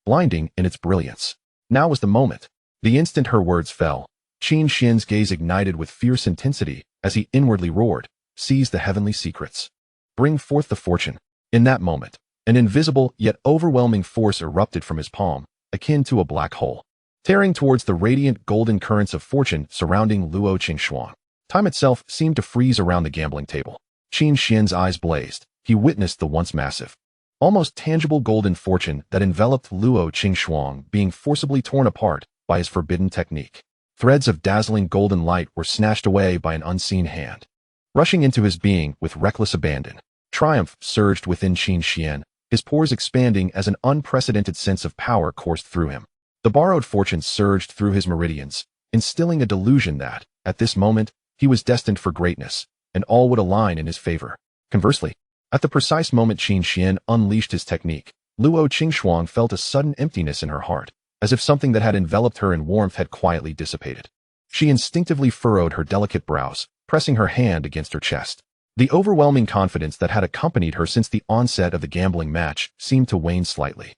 blinding in its brilliance. Now was the moment. The instant her words fell, Qin Xian's gaze ignited with fierce intensity as he inwardly roared, seize the heavenly secrets. Bring forth the fortune. In that moment, an invisible yet overwhelming force erupted from his palm, akin to a black hole, tearing towards the radiant golden currents of fortune surrounding Luo Qingxuan. Time itself seemed to freeze around the gambling table. Qin Xian's eyes blazed. He witnessed the once massive, almost tangible golden fortune that enveloped Luo Qingxuan being forcibly torn apart by his forbidden technique. Threads of dazzling golden light were snatched away by an unseen hand. Rushing into his being with reckless abandon, triumph surged within Qin Xian, his pores expanding as an unprecedented sense of power coursed through him. The borrowed fortune surged through his meridians, instilling a delusion that, at this moment, he was destined for greatness, and all would align in his favor. Conversely, at the precise moment Qin Xian unleashed his technique, Luo Qingxuan felt a sudden emptiness in her heart, as if something that had enveloped her in warmth had quietly dissipated. She instinctively furrowed her delicate brows, pressing her hand against her chest. The overwhelming confidence that had accompanied her since the onset of the gambling match seemed to wane slightly.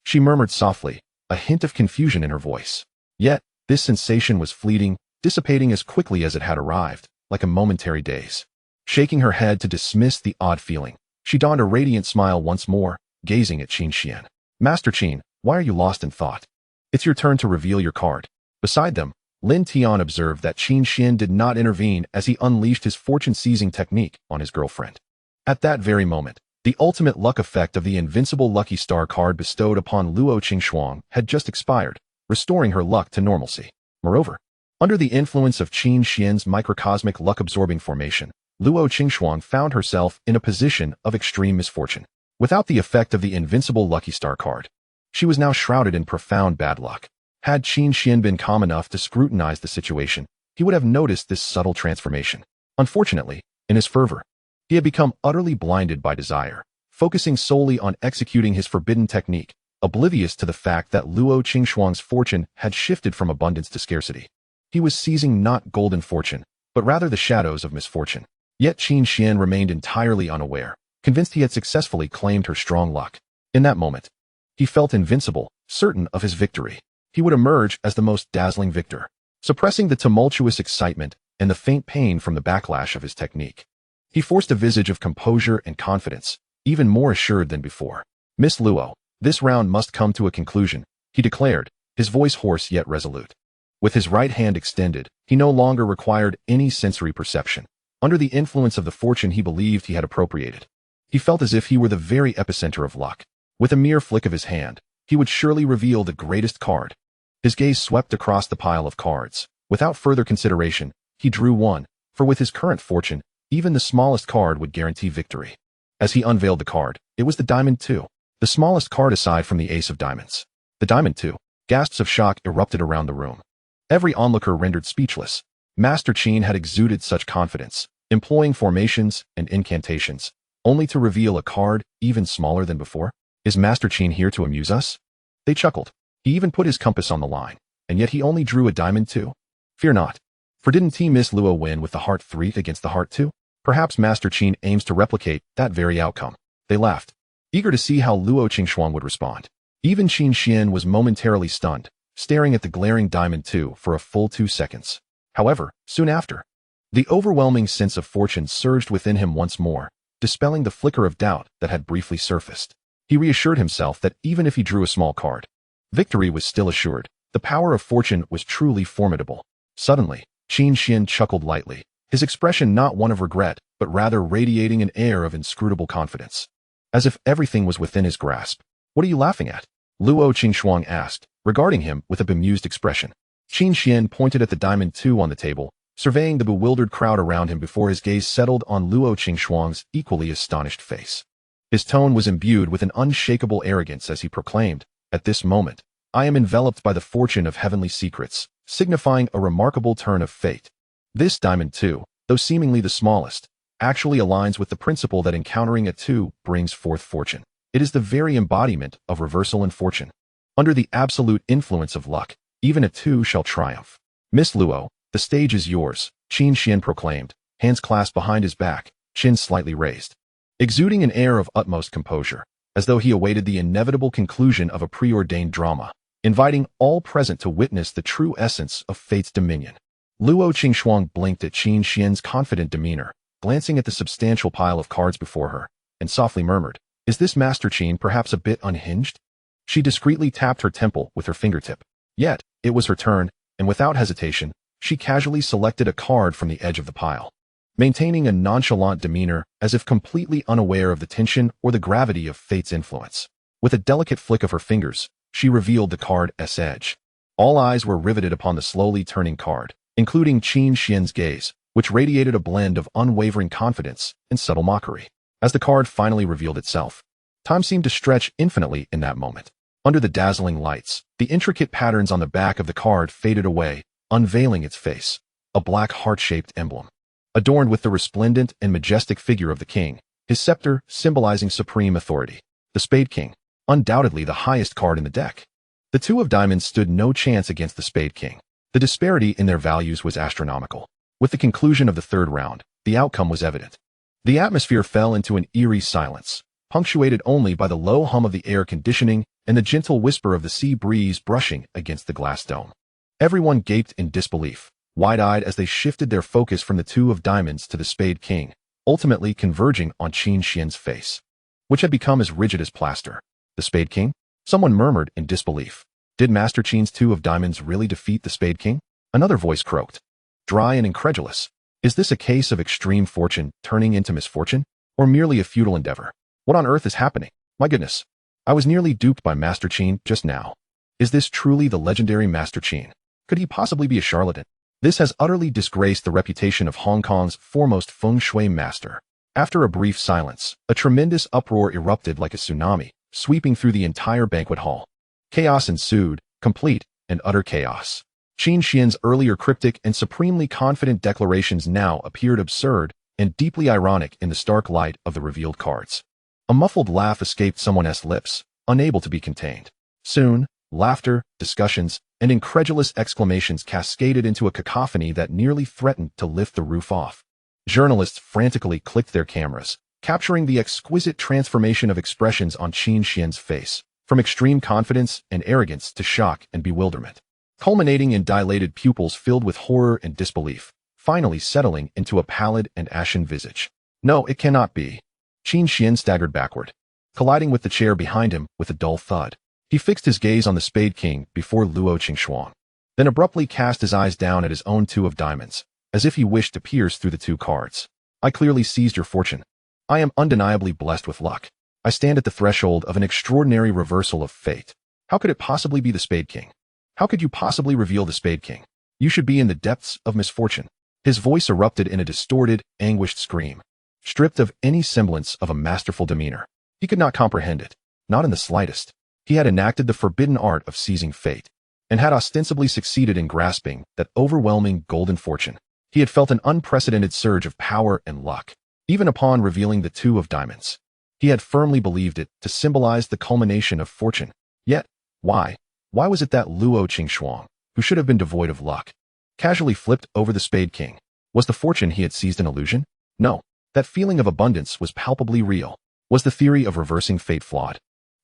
She murmured softly, a hint of confusion in her voice. Yet, this sensation was fleeting, dissipating as quickly as it had arrived, like a momentary daze. Shaking her head to dismiss the odd feeling, she donned a radiant smile once more, gazing at Qin Xian. Master Qin, why are you lost in thought? It's your turn to reveal your card. Beside them, Lin Tian observed that Qin Xian did not intervene as he unleashed his fortune-seizing technique on his girlfriend. At that very moment, the ultimate luck effect of the invincible Lucky Star card bestowed upon Luo Qingxuan had just expired, restoring her luck to normalcy. Moreover, under the influence of Qin Xian's microcosmic luck-absorbing formation, Luo Qingxuan found herself in a position of extreme misfortune. Without the effect of the invincible Lucky Star card, she was now shrouded in profound bad luck. Had Qin Xian been calm enough to scrutinize the situation, he would have noticed this subtle transformation. Unfortunately, in his fervor, he had become utterly blinded by desire, focusing solely on executing his forbidden technique, oblivious to the fact that Luo Qingxuan's fortune had shifted from abundance to scarcity. He was seizing not golden fortune, but rather the shadows of misfortune. Yet Qin Xian remained entirely unaware, convinced he had successfully claimed her strong luck. In that moment, he felt invincible, certain of his victory. He would emerge as the most dazzling victor, suppressing the tumultuous excitement and the faint pain from the backlash of his technique. He forced a visage of composure and confidence, even more assured than before. Miss Luo, this round must come to a conclusion, he declared, his voice hoarse yet resolute. With his right hand extended, he no longer required any sensory perception. Under the influence of the fortune he believed he had appropriated, he felt as if he were the very epicenter of luck. With a mere flick of his hand, he would surely reveal the greatest card. His gaze swept across the pile of cards. Without further consideration, he drew one, for with his current fortune, even the smallest card would guarantee victory. As he unveiled the card, it was the Diamond 2, the smallest card aside from the Ace of Diamonds. The Diamond 2. Gasps of shock erupted around the room. Every onlooker rendered speechless. Master Qin had exuded such confidence, employing formations and incantations, only to reveal a card even smaller than before. Is Master Qin here to amuse us? They chuckled. He even put his compass on the line, and yet he only drew a Diamond 2. Fear not, for didn't Miss Luo win with the Heart 3 against the Heart 2? Perhaps Master Qin aims to replicate that very outcome. They laughed, eager to see how Luo Qingxuan would respond. Even Qin Xian was momentarily stunned, staring at the glaring Diamond 2 for a full 2 seconds. However, soon after, the overwhelming sense of fortune surged within him once more, dispelling the flicker of doubt that had briefly surfaced. He reassured himself that even if he drew a small card, victory was still assured. The power of fortune was truly formidable. Suddenly, Qin Xian chuckled lightly, his expression not one of regret, but rather radiating an air of inscrutable confidence, as if everything was within his grasp. What are you laughing at? Luo Qingxuan asked, regarding him with a bemused expression. Qin Xian pointed at the Diamond 2 on the table, surveying the bewildered crowd around him before his gaze settled on Luo Qingxuan's equally astonished face. His tone was imbued with an unshakable arrogance as he proclaimed, at this moment, I am enveloped by the fortune of heavenly secrets, signifying a remarkable turn of fate. This Diamond 2, though seemingly the smallest, actually aligns with the principle that encountering a 2 brings forth fortune. It is the very embodiment of reversal in fortune. Under the absolute influence of luck, even a 2 shall triumph. Miss Luo, the stage is yours, Qin Xian proclaimed, hands clasped behind his back, chin slightly raised, exuding an air of utmost composure, as though he awaited the inevitable conclusion of a preordained drama, inviting all present to witness the true essence of fate's dominion. Luo Qingxuan blinked at Qin Xian's confident demeanor, glancing at the substantial pile of cards before her, and softly murmured, "Is this Master Qin perhaps a bit unhinged?" She discreetly tapped her temple with her fingertip. Yet, it was her turn, and without hesitation, she casually selected a card from the edge of the pile, maintaining a nonchalant demeanor as if completely unaware of the tension or the gravity of fate's influence. With a delicate flick of her fingers, she revealed the card's edge. All eyes were riveted upon the slowly turning card, including Qin Xian's gaze, which radiated a blend of unwavering confidence and subtle mockery. As the card finally revealed itself, time seemed to stretch infinitely in that moment. Under the dazzling lights, the intricate patterns on the back of the card faded away, unveiling its face, a black heart-shaped emblem, adorned with the resplendent and majestic figure of the king, his scepter symbolizing supreme authority. The Spade King, undoubtedly the highest card in the deck. The two of diamonds stood no chance against the Spade King. The disparity in their values was astronomical. With the conclusion of the third round, the outcome was evident. The atmosphere fell into an eerie silence, punctuated only by the low hum of the air conditioning and the gentle whisper of the sea breeze brushing against the glass dome. Everyone gaped in disbelief, wide-eyed as they shifted their focus from the two of diamonds to the Spade King, ultimately converging on Qin Xian's face, which had become as rigid as plaster. The Spade King? Someone murmured in disbelief. Did Master Qin's two of diamonds really defeat the Spade King? Another voice croaked, dry and incredulous. Is this a case of extreme fortune turning into misfortune, or merely a futile endeavor? What on earth is happening? My goodness. I was nearly duped by Master Qin just now. Is this truly the legendary Master Qin? Could he possibly be a charlatan? This has utterly disgraced the reputation of Hong Kong's foremost feng shui master. After a brief silence, a tremendous uproar erupted like a tsunami, sweeping through the entire banquet hall. Chaos ensued, complete and utter chaos. Qin Xian's earlier cryptic and supremely confident declarations now appeared absurd and deeply ironic in the stark light of the revealed cards. A muffled laugh escaped someone's lips, unable to be contained. Soon, laughter, discussions, and incredulous exclamations cascaded into a cacophony that nearly threatened to lift the roof off. Journalists frantically clicked their cameras, capturing the exquisite transformation of expressions on Qin Xian's face, from extreme confidence and arrogance to shock and bewilderment, culminating in dilated pupils filled with horror and disbelief, finally settling into a pallid and ashen visage. No, it cannot be. Qin Xian staggered backward, colliding with the chair behind him with a dull thud. He fixed his gaze on the Spade King before Luo Qingxuan, then abruptly cast his eyes down at his own two of diamonds, as if he wished to pierce through the two cards. I clearly seized your fortune. I am undeniably blessed with luck. I stand at the threshold of an extraordinary reversal of fate. How could it possibly be the Spade King? How could you possibly reveal the Spade King? You should be in the depths of misfortune. His voice erupted in a distorted, anguished scream, stripped of any semblance of a masterful demeanor. He could not comprehend it, not in the slightest. He had enacted the forbidden art of seizing fate, and had ostensibly succeeded in grasping that overwhelming golden fortune. He had felt an unprecedented surge of power and luck, even upon revealing the two of diamonds. He had firmly believed it to symbolize the culmination of fortune. Yet, why? Why was it that Luo Qingxuan, who should have been devoid of luck, casually flipped over the Spade King? Was the fortune he had seized an illusion? No. That feeling of abundance was palpably real. Was the theory of reversing fate flawed?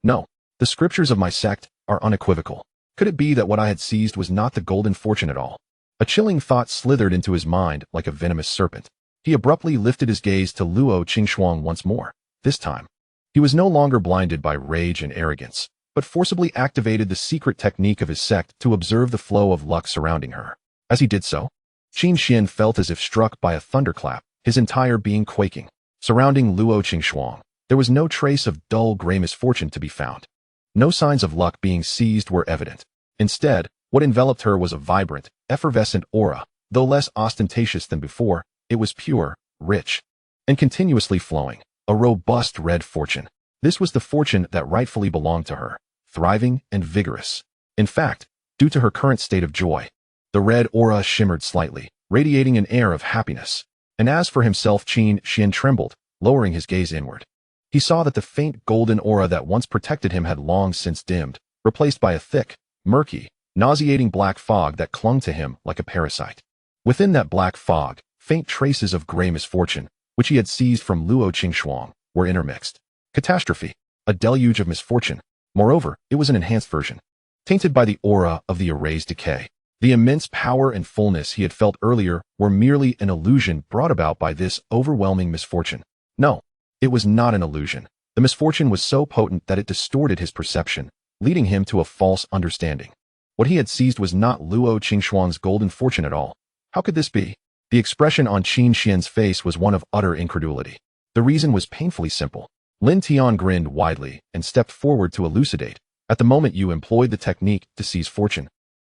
No. The scriptures of my sect are unequivocal. Could it be that what I had seized was not the golden fortune at all? A chilling thought slithered into his mind like a venomous serpent. He abruptly lifted his gaze to Luo Qingxuan once more. This time, he was no longer blinded by rage and arrogance, but forcibly activated the secret technique of his sect to observe the flow of luck surrounding her. As he did so, Qin Xian felt as if struck by a thunderclap, his entire being quaking. Surrounding Luo Qingxuan, there was no trace of dull gray misfortune to be found. No signs of luck being seized were evident. Instead, what enveloped her was a vibrant, effervescent aura. Though less ostentatious than before, it was pure, rich, and continuously flowing. A robust red fortune. This was the fortune that rightfully belonged to her, thriving and vigorous. In fact, due to her current state of joy, the red aura shimmered slightly, radiating an air of happiness. And as for himself, Qin Xian trembled, lowering his gaze inward. He saw that the faint golden aura that once protected him had long since dimmed, replaced by a thick, murky, nauseating black fog that clung to him like a parasite. Within that black fog, faint traces of gray misfortune, which he had seized from Luo Qingxuan, were intermixed. Catastrophe. A deluge of misfortune. Moreover, it was an enhanced version, tainted by the aura of the erased decay. The immense power and fullness he had felt earlier were merely an illusion brought about by this overwhelming misfortune. No, it was not an illusion. The misfortune was so potent that it distorted his perception, leading him to a false understanding. What he had seized was not Luo Qingxuang's golden fortune at all. How could this be? The expression on Qin Xian's face was one of utter incredulity. The reason was painfully simple. Lin Tian grinned widely and stepped forward to elucidate. At the moment you employed the technique to seize fortune,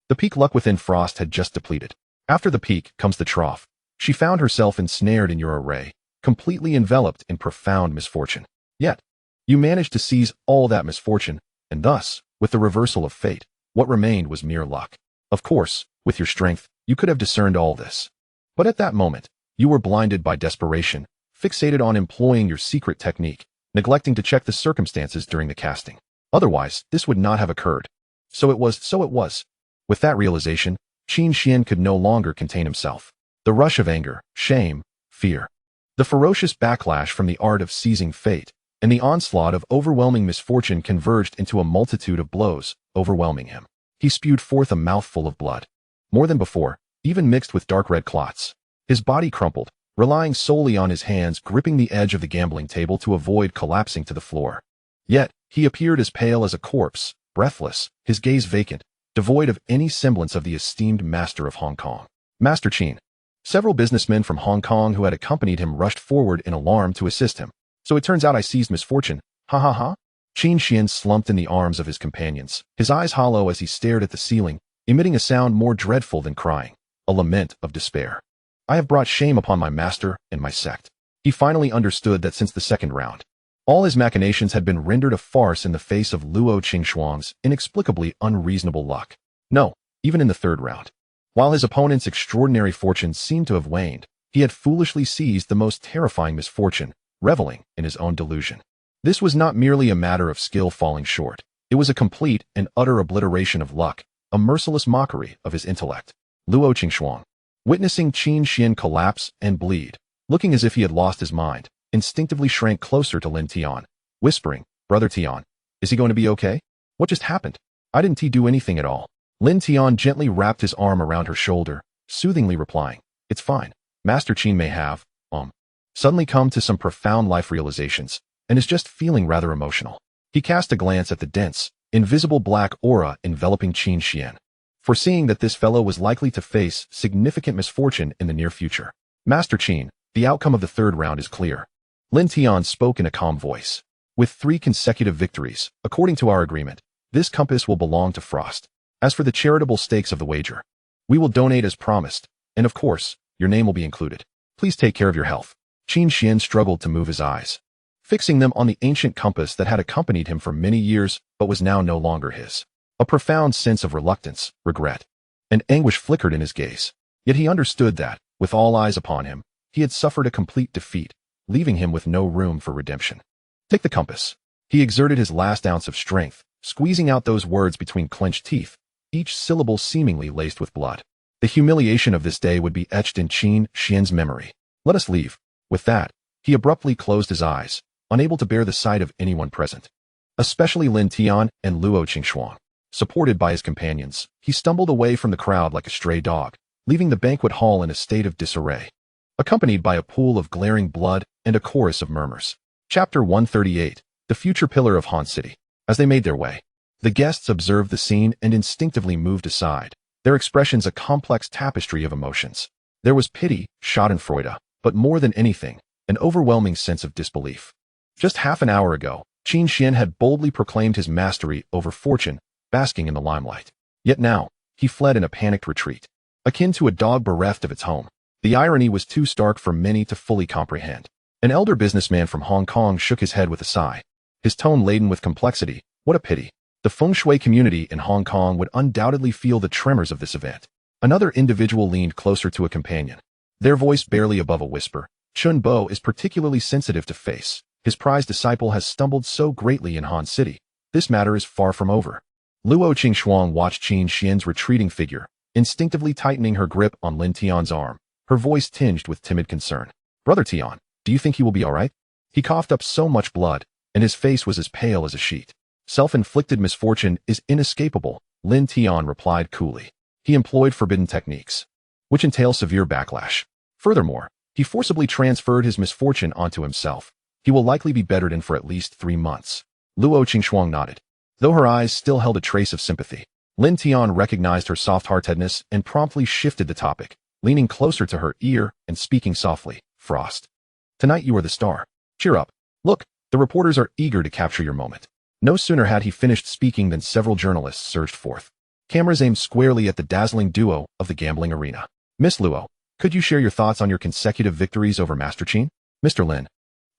the peak luck within Frost had just depleted. After the peak comes the trough. She found herself ensnared in your array, completely enveloped in profound misfortune. Yet, you managed to seize all that misfortune, and thus, with the reversal of fate, what remained was mere luck. Of course, with your strength, you could have discerned all this. But at that moment, you were blinded by desperation, fixated on employing your secret technique, neglecting to check the circumstances during the casting. Otherwise, this would not have occurred. So it was. With that realization, Qin Xian could no longer contain himself. The rush of anger, shame, fear, the ferocious backlash from the art of seizing fate, and the onslaught of overwhelming misfortune converged into a multitude of blows, overwhelming him. He spewed forth a mouthful of blood. More than before, even mixed with dark red clots. His body crumpled, relying solely on his hands gripping the edge of the gambling table to avoid collapsing to the floor. Yet, he appeared as pale as a corpse, breathless, his gaze vacant, devoid of any semblance of the esteemed master of Hong Kong. Master Qin. Several businessmen from Hong Kong who had accompanied him rushed forward in alarm to assist him. So it turns out I seized misfortune. Ha ha ha. Qin Xian slumped in the arms of his companions, his eyes hollow as he stared at the ceiling, emitting a sound more dreadful than crying, a lament of despair. I have brought shame upon my master and my sect. He finally understood that since the second round, all his machinations had been rendered a farce in the face of Luo Qingxuang's inexplicably unreasonable luck. No, even in the third round. While his opponent's extraordinary fortune seemed to have waned, he had foolishly seized the most terrifying misfortune, reveling in his own delusion. This was not merely a matter of skill falling short. It was a complete and utter obliteration of luck, a merciless mockery of his intellect. Luo Qingxuang, witnessing Qin Xian collapse and bleed, looking as if he had lost his mind, instinctively shrank closer to Lin Tian, whispering, "Brother Tian, is he going to be okay? What just happened? I didn't do anything at all." Lin Tian gently wrapped his arm around her shoulder, soothingly replying, "It's fine. Master Qin may have, suddenly come to some profound life realizations, and is just feeling rather emotional." He cast a glance at the dense, invisible black aura enveloping Qin Xian, foreseeing that this fellow was likely to face significant misfortune in the near future. "Master Qin, the outcome of the third round is clear." Lin Tian spoke in a calm voice. "With 3 consecutive victories, according to our agreement, this compass will belong to Frost. As for the charitable stakes of the wager, we will donate as promised, and of course, your name will be included. Please take care of your health." Qin Xian struggled to move his eyes, fixing them on the ancient compass that had accompanied him for many years but was now no longer his. A profound sense of reluctance, regret, and anguish flickered in his gaze. Yet he understood that, with all eyes upon him, he had suffered a complete defeat, leaving him with no room for redemption. "Take the compass." He exerted his last ounce of strength, squeezing out those words between clenched teeth, each syllable seemingly laced with blood. The humiliation of this day would be etched in Qin Xian's memory. "Let us leave." With that, he abruptly closed his eyes, unable to bear the sight of anyone present, especially Lin Tian and Luo Qingxuang. Supported by his companions, he stumbled away from the crowd like a stray dog, leaving the banquet hall in a state of disarray, accompanied by a pool of glaring blood and a chorus of murmurs. Chapter 138, The Future Pillar of Han City. As they made their way, the guests observed the scene and instinctively moved aside, their expressions a complex tapestry of emotions. There was pity, schadenfreude, but more than anything, an overwhelming sense of disbelief. Just half an hour ago, Qin Xian had boldly proclaimed his mastery over fortune, basking in the limelight. Yet now, he fled in a panicked retreat, akin to a dog bereft of its home. The irony was too stark for many to fully comprehend. An elder businessman from Hong Kong shook his head with a sigh, his tone laden with complexity. What a pity. The feng shui community in Hong Kong would undoubtedly feel the tremors of this event. Another individual leaned closer to a companion, their voice barely above a whisper. Chun Bo is particularly sensitive to face. His prized disciple has stumbled so greatly in Han City. This matter is far from over. Luo Qingxuang watched Qin Xian's retreating figure, instinctively tightening her grip on Lin Tian's arm, her voice tinged with timid concern. "Brother Tian, do you think he will be all right?" He coughed up so much blood, and his face was as pale as a sheet. "Self-inflicted misfortune is inescapable," Lin Tian replied coolly. he employed forbidden techniques, which entail severe backlash. Furthermore, he forcibly transferred his misfortune onto himself. He will likely be bedridden for at least 3 months. Luo Qingxuang nodded, though her eyes still held a trace of sympathy. Lin Tian recognized her soft-heartedness and promptly shifted the topic, leaning closer to her ear and speaking softly. Frost. Tonight you are the star. Cheer up. Look, the reporters are eager to capture your moment. No sooner had he finished speaking than several journalists surged forth. Cameras aimed squarely at the dazzling duo of the gambling arena. Miss Luo, could you share your thoughts on your consecutive victories over Master Qin? Mr. Lin.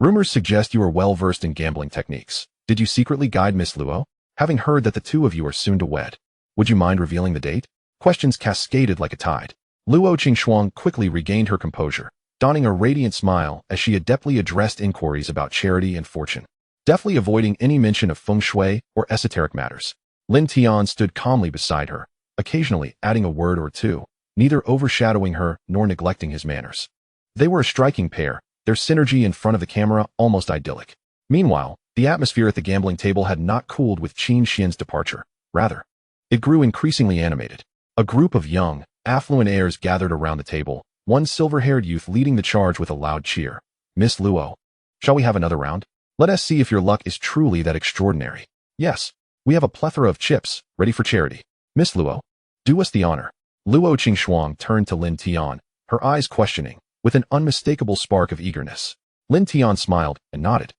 Rumors suggest you are well-versed in gambling techniques. Did you secretly guide Miss Luo? Having heard that the two of you are soon to wed, would you mind revealing the date? Questions cascaded like a tide. Luo Qingxuang quickly regained her composure, donning a radiant smile as she adeptly addressed inquiries about charity and fortune, deftly avoiding any mention of feng shui or esoteric matters. Lin Tian stood calmly beside her, occasionally adding a word or two, neither overshadowing her nor neglecting his manners. They were a striking pair, their synergy in front of the camera almost idyllic. Meanwhile, the atmosphere at the gambling table had not cooled with Qin Xian's departure. Rather, it grew increasingly animated. A group of young, affluent heirs gathered around the table, one silver-haired youth leading the charge with a loud cheer. Miss Luo, shall we have another round? Let us see if your luck is truly that extraordinary. Yes, we have a plethora of chips, ready for charity. Miss Luo, do us the honor. Luo Qingxuang turned to Lin Tian, her eyes questioning, with an unmistakable spark of eagerness. Lin Tian smiled and nodded,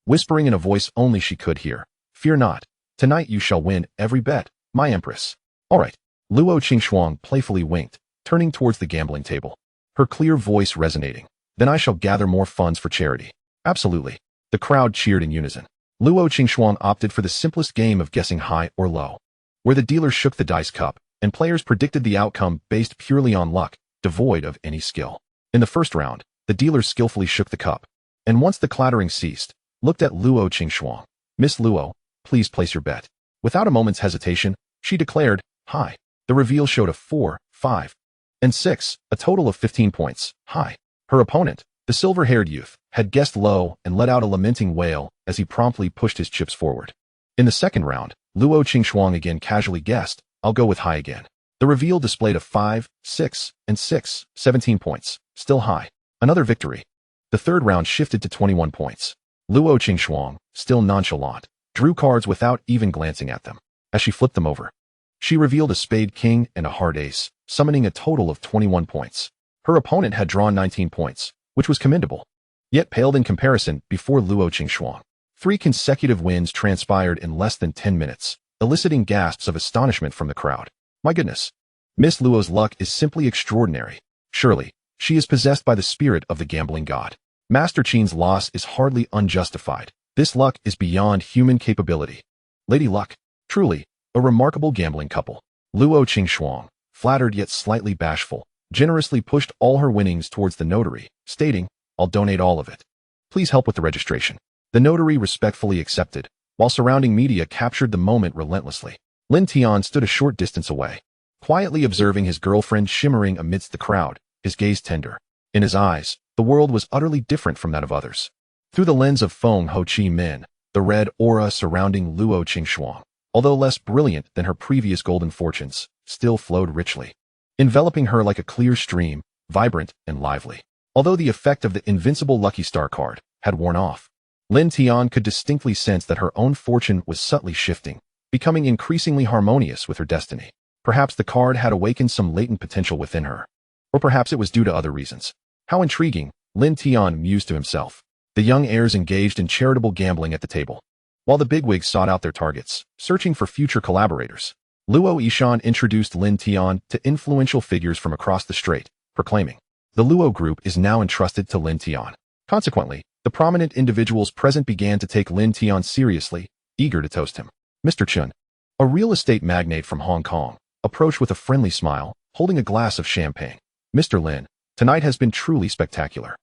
whispering in a voice only she could hear. Fear not. Tonight you shall win every bet, my empress. All right. Luo Qingxuang playfully winked, turning towards the gambling table, her clear voice resonating. Then I shall gather more funds for charity. Absolutely. The crowd cheered in unison. Luo Qingxuang opted for the simplest game of guessing high or low, where the dealer shook the dice cup, and players predicted the outcome based purely on luck, devoid of any skill. In the first round, the dealer skillfully shook the cup, and once the clattering ceased, looked at Luo Qingxuang. Miss Luo, please place your bet. Without a moment's hesitation, she declared, high. The reveal showed a 4, 5, and 6, a total of 15 points, high. Her opponent, the silver-haired youth, had guessed low and let out a lamenting wail as he promptly pushed his chips forward. In the second round, Luo Qingxuang again casually guessed, I'll go with high again. The reveal displayed a 5, 6, and 6, 17 points, still high. Another victory. The third round shifted to 21 points. Luo Qingxuang, still nonchalant, drew cards without even glancing at them. As she flipped them over, she revealed a spade king and a heart ace, summoning a total of 21 points. Her opponent had drawn 19 points, which was commendable, yet paled in comparison before Luo Qingxuang. 3 consecutive wins transpired in less than 10 minutes, eliciting gasps of astonishment from the crowd. My goodness, Miss Luo's luck is simply extraordinary. Surely, she is possessed by the spirit of the gambling god. Master Qin's loss is hardly unjustified. This luck is beyond human capability. Lady Luck, truly, a remarkable gambling couple. Luo Qingxuang, flattered yet slightly bashful, generously pushed all her winnings towards the notary, stating, I'll donate all of it. Please help with the registration. The notary respectfully accepted, while surrounding media captured the moment relentlessly. Lin Tian stood a short distance away, quietly observing his girlfriend shimmering amidst the crowd, his gaze tender. In his eyes, the world was utterly different from that of others. Through the lens of Feng Ho Chi Min, the red aura surrounding Luo Qingxuang, although less brilliant than her previous golden fortunes, still flowed richly, enveloping her like a clear stream, vibrant and lively. Although the effect of the invincible Lucky Star card had worn off, Lin Tian could distinctly sense that her own fortune was subtly shifting, becoming increasingly harmonious with her destiny. Perhaps the card had awakened some latent potential within her, or perhaps it was due to other reasons. How intriguing, Lin Tian mused to himself. The young heirs engaged in charitable gambling at the table, while the bigwigs sought out their targets, searching for future collaborators. Luo Yishan introduced Lin Tian to influential figures from across the strait, proclaiming, the Luo group is now entrusted to Lin Tian. Consequently, the prominent individuals present began to take Lin Tian seriously, eager to toast him. Mr. Chun, a real estate magnate from Hong Kong, approached with a friendly smile, holding a glass of champagne. Mr. Lin, tonight has been truly spectacular.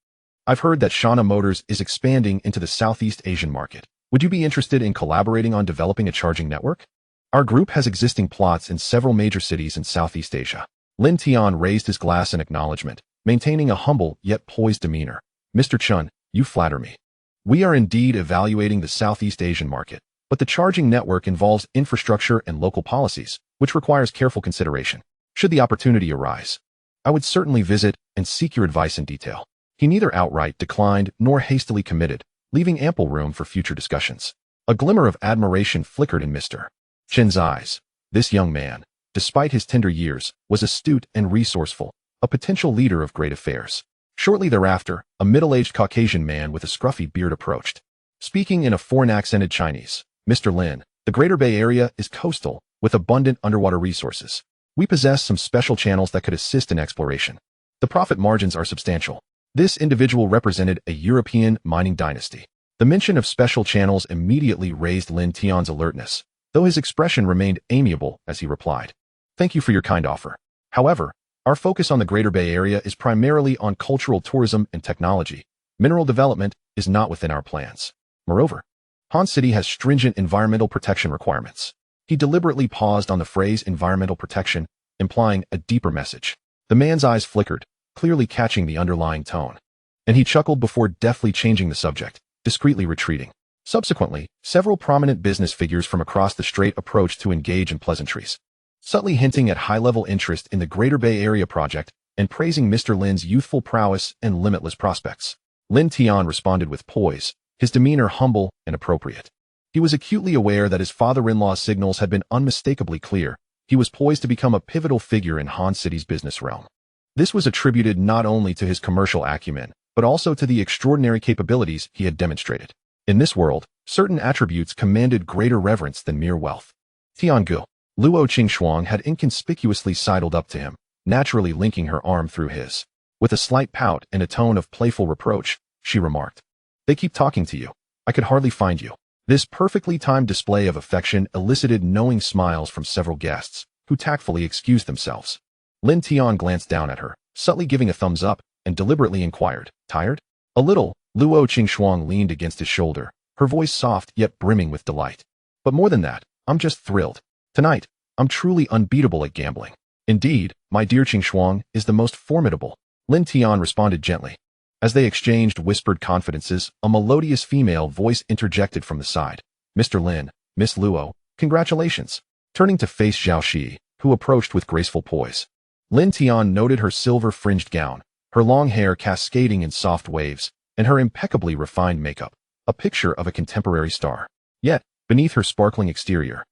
I've heard that Shana Motors is expanding into the Southeast Asian market. Would you be interested in collaborating on developing a charging network? Our group has existing plots in several major cities in Southeast Asia. Lin Tian raised his glass in acknowledgement, maintaining a humble yet poised demeanor. Mr. Chun, you flatter me. We are indeed evaluating the Southeast Asian market, but the charging network involves infrastructure and local policies, which requires careful consideration. Should the opportunity arise, I would certainly visit and seek your advice in detail. He neither outright declined nor hastily committed, leaving ample room for future discussions. A glimmer of admiration flickered in Mr. Chen's eyes. This young man, despite his tender years, was astute and resourceful, a potential leader of great affairs. Shortly thereafter, a middle-aged Caucasian man with a scruffy beard approached. Speaking in a foreign-accented Chinese, Mr. Lin, the Greater Bay Area is coastal, with abundant underwater resources. We possess some special channels that could assist in exploration. The profit margins are substantial. This individual represented a European mining dynasty. The mention of special channels immediately raised Lin Tian's alertness, though his expression remained amiable as he replied. Thank you for your kind offer. However, our focus on the Greater Bay Area is primarily on cultural tourism and technology. Mineral development is not within our plans. Moreover, Han City has stringent environmental protection requirements. He deliberately paused on the phrase environmental protection, implying a deeper message. The man's eyes flickered, clearly catching the underlying tone. And he chuckled before deftly changing the subject, discreetly retreating. Subsequently, several prominent business figures from across the strait approached to engage in pleasantries, subtly hinting at high-level interest in the Greater Bay Area project and praising Mr. Lin's youthful prowess and limitless prospects. Lin Tian responded with poise, his demeanor humble and appropriate. He was acutely aware that his father-in-law's signals had been unmistakably clear. He was poised to become a pivotal figure in Han City's business realm. This was attributed not only to his commercial acumen, but also to the extraordinary capabilities he had demonstrated. In this world, certain attributes commanded greater reverence than mere wealth. Tiangu, Luo Qingxuang had inconspicuously sidled up to him, naturally linking her arm through his. With a slight pout and a tone of playful reproach, she remarked, "They keep talking to you. I could hardly find you." This perfectly timed display of affection elicited knowing smiles from several guests, who tactfully excused themselves. Lin Tian glanced down at her, subtly giving a thumbs up, and deliberately inquired, "Tired?" A little, Luo Qingxuang leaned against his shoulder, her voice soft yet brimming with delight. "But more than that, I'm just thrilled. Tonight, I'm truly unbeatable at gambling." "Indeed, my dear Qingxuang is the most formidable," Lin Tian responded gently. As they exchanged whispered confidences, a melodious female voice interjected from the side. "Mr. Lin, Miss Luo, congratulations." Turning to face Zhao, who approached with graceful poise. Lin Tian noted her silver-fringed gown, her long hair cascading in soft waves, and her impeccably refined makeup, a picture of a contemporary star. Yet, beneath her sparkling exterior,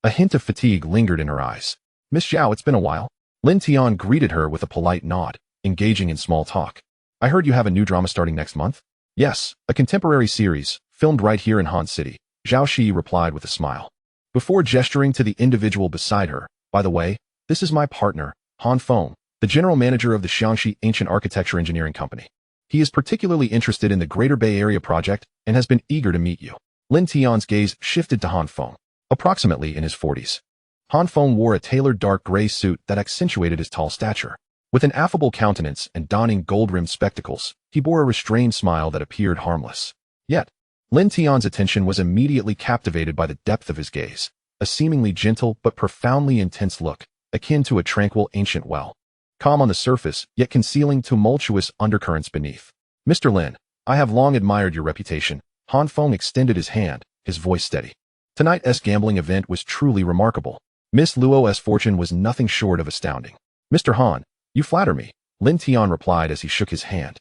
a hint of fatigue lingered in her eyes. "Miss Zhao, it's been a while." Lin Tian greeted her with a polite nod, engaging in small talk. "I heard you have a new drama starting next month?" "Yes, a contemporary series, filmed right here in Han City," Zhao replied with a smile. Before gesturing to the individual beside her, "By the way, this is my partner, Han Feng, the general manager of the Xiangxi Ancient Architecture Engineering Company. He is particularly interested in the Greater Bay Area project and has been eager to meet you." Lin Tian's gaze shifted to Han Feng, approximately in his 40s. Han Feng wore a tailored dark gray suit that accentuated his tall stature. With an affable countenance and donning gold-rimmed spectacles, he bore a restrained smile that appeared harmless. Yet, Lin Tian's attention was immediately captivated by the depth of his gaze, a seemingly gentle but profoundly intense look, akin to a tranquil ancient well. Calm on the surface, yet concealing tumultuous undercurrents beneath. "Mr. Lin, I have long admired your reputation." Han Feng extended his hand, his voice steady. "Tonight's gambling event was truly remarkable. Miss Luo's fortune was nothing short of astounding." "Mr. Han, you flatter me," Lin Tian replied as he shook his hand.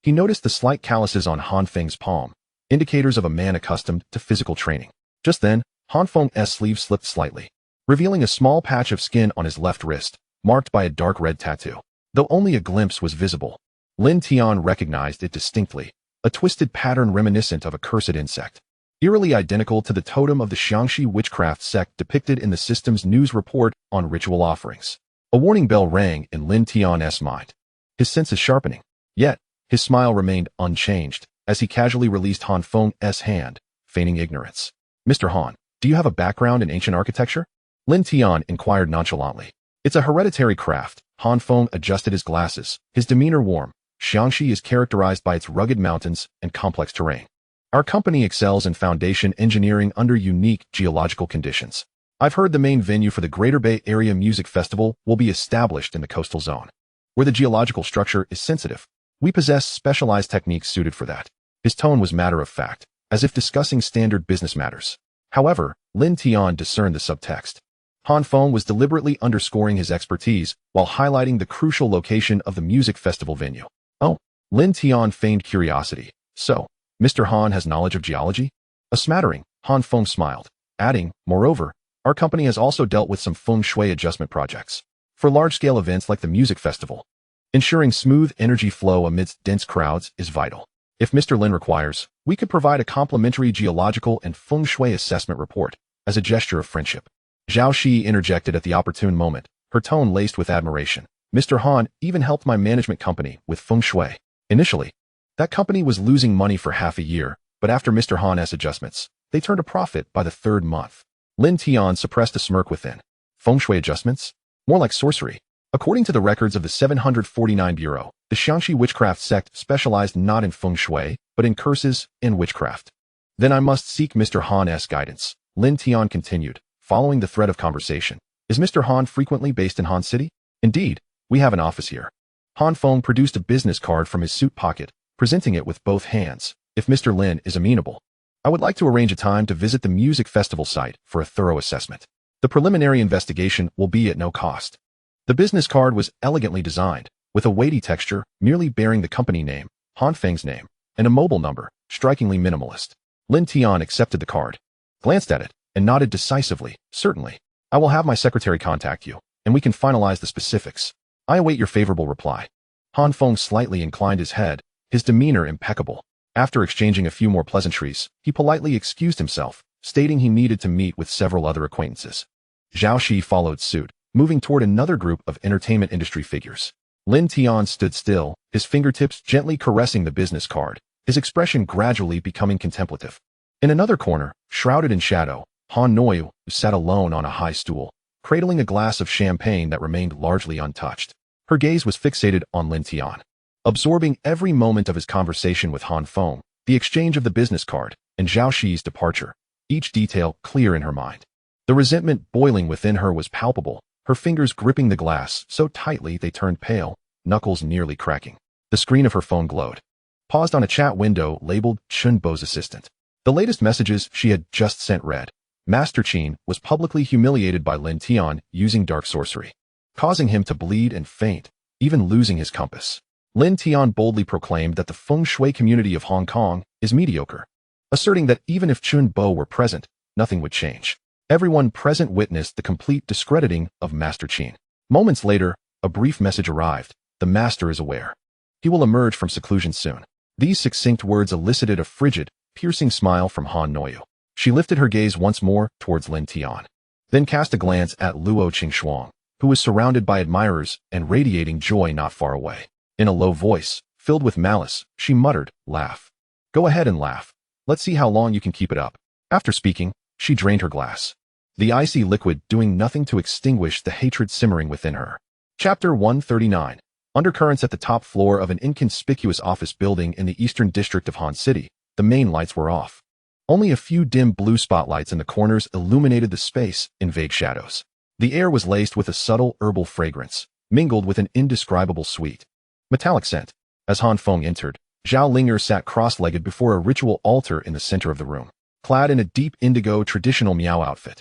He noticed the slight calluses on Han Feng's palm, indicators of a man accustomed to physical training. Just then, Han Feng's sleeve slipped slightly, revealing a small patch of skin on his left wrist, marked by a dark red tattoo. Though only a glimpse was visible, Lin Tian recognized it distinctly, a twisted pattern reminiscent of a cursed insect, eerily identical to the totem of the Xiangxi witchcraft sect depicted in the system's news report on ritual offerings. A warning bell rang in Lin Tian's mind, his senses sharpening. Yet, his smile remained unchanged as he casually released Han Feng's hand, feigning ignorance. "Mr. Han, do you have a background in ancient architecture?" Lin Tian inquired nonchalantly. "It's a hereditary craft." Han Feng adjusted his glasses, his demeanor warm. "Xiangxi is characterized by its rugged mountains and complex terrain. Our company excels in foundation engineering under unique geological conditions. I've heard the main venue for the Greater Bay Area Music Festival will be established in the coastal zone, where the geological structure is sensitive. We possess specialized techniques suited for that." His tone was matter-of-fact, as if discussing standard business matters. However, Lin Tian discerned the subtext. Han Feng was deliberately underscoring his expertise while highlighting the crucial location of the music festival venue. Oh, Lin Tian feigned curiosity. So, Mr. Han has knowledge of geology? A smattering, Han Feng smiled, adding, moreover, our company has also dealt with some feng shui adjustment projects for large-scale events like the music festival. Ensuring smooth energy flow amidst dense crowds is vital. If Mr. Lin requires, we could provide a complimentary geological and feng shui assessment report as a gesture of friendship. Zhao Shi interjected at the opportune moment, her tone laced with admiration. Mr. Han even helped my management company with feng shui. Initially, that company was losing money for half a year, but after Mr. Han's adjustments, they turned a profit by the third month. Lin Tian suppressed a smirk within. Feng shui adjustments? More like sorcery. According to the records of the 749 Bureau, the Xiangxi witchcraft sect specialized not in feng shui, but in curses and witchcraft. Then I must seek Mr. Han's guidance. Lin Tian continued, following the thread of conversation. Is Mr. Han frequently based in Han City? Indeed, we have an office here. Han Feng produced a business card from his suit pocket, presenting it with both hands. If Mr. Lin is amenable, I would like to arrange a time to visit the music festival site for a thorough assessment. The preliminary investigation will be at no cost. The business card was elegantly designed, with a weighty texture merely bearing the company name, Han Feng's name, and a mobile number, strikingly minimalist. Lin Tian accepted the card, glanced at it, and nodded decisively. Certainly. I will have my secretary contact you, and we can finalize the specifics. I await your favorable reply. Han Feng slightly inclined his head, his demeanor impeccable. After exchanging a few more pleasantries, he politely excused himself, stating he needed to meet with several other acquaintances. Zhao Shi followed suit, moving toward another group of entertainment industry figures. Lin Tian stood still, his fingertips gently caressing the business card, his expression gradually becoming contemplative. In another corner, shrouded in shadow, Han Noyu sat alone on a high stool, cradling a glass of champagne that remained largely untouched. Her gaze was fixated on Lin Tian, absorbing every moment of his conversation with Han Feng, the exchange of the business card, and Zhao Shi's departure, each detail clear in her mind. The resentment boiling within her was palpable, her fingers gripping the glass so tightly they turned pale, knuckles nearly cracking. The screen of her phone glowed. Paused on a chat window labeled Chun Bo's assistant. The latest messages she had just sent read. Master Qin was publicly humiliated by Lin Tian using dark sorcery, causing him to bleed and faint, even losing his compass. Lin Tian boldly proclaimed that the feng shui community of Hong Kong is mediocre, asserting that even if Chun Bo were present, nothing would change. Everyone present witnessed the complete discrediting of Master Qin. Moments later, a brief message arrived. The master is aware. He will emerge from seclusion soon. These succinct words elicited a frigid, piercing smile from Han Noyu. She lifted her gaze once more towards Lin Tian, then cast a glance at Luo Qingxuang, who was surrounded by admirers and radiating joy not far away. In a low voice, filled with malice, she muttered, "Laugh. Go ahead and laugh. Let's see how long you can keep it up." After speaking, she drained her glass, the icy liquid doing nothing to extinguish the hatred simmering within her. Chapter 139. Undercurrents. At the top floor of an inconspicuous office building in the eastern district of Han City, the main lights were off. Only a few dim blue spotlights in the corners illuminated the space in vague shadows. The air was laced with a subtle herbal fragrance, mingled with an indescribable sweet, metallic scent. As Han Feng entered, Zhao Linger sat cross-legged before a ritual altar in the center of the room, clad in a deep indigo traditional Miao outfit.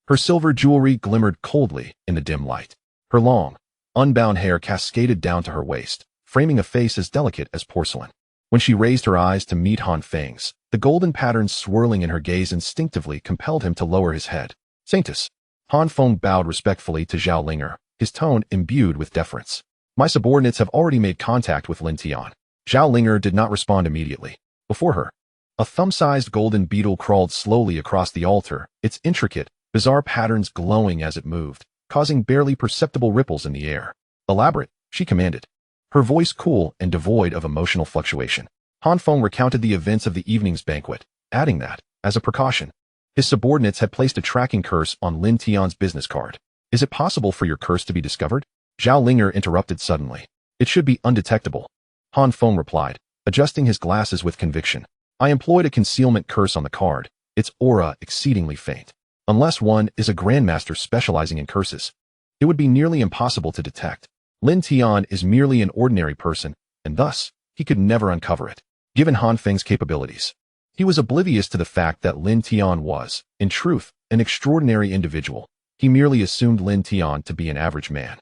Her silver jewelry glimmered coldly in the dim light. Her long, unbound hair cascaded down to her waist, framing a face as delicate as porcelain. When she raised her eyes to meet Han Feng's, the golden patterns swirling in her gaze instinctively compelled him to lower his head. "Saintess." Han Feng bowed respectfully to Zhao Linger, his tone imbued with deference. "My subordinates have already made contact with Lin Tian." Zhao Linger did not respond immediately. Before her, a thumb-sized golden beetle crawled slowly across the altar, its intricate, bizarre patterns glowing as it moved, causing barely perceptible ripples in the air. "Elaborate," she commanded, her voice cool and devoid of emotional fluctuation. Han Feng recounted the events of the evening's banquet, adding that, as a precaution, his subordinates had placed a tracking curse on Lin Tian's business card. "Is it possible for your curse to be discovered?" Zhao Linger interrupted suddenly. "It should be undetectable," Han Feng replied, adjusting his glasses with conviction. "I employed a concealment curse on the card, its aura exceedingly faint. Unless one is a grandmaster specializing in curses, it would be nearly impossible to detect. Lin Tian is merely an ordinary person, and thus, he could never uncover it." Given Han Feng's capabilities, he was oblivious to the fact that Lin Tian was, in truth, an extraordinary individual, He merely assumed Lin Tian to be an average man.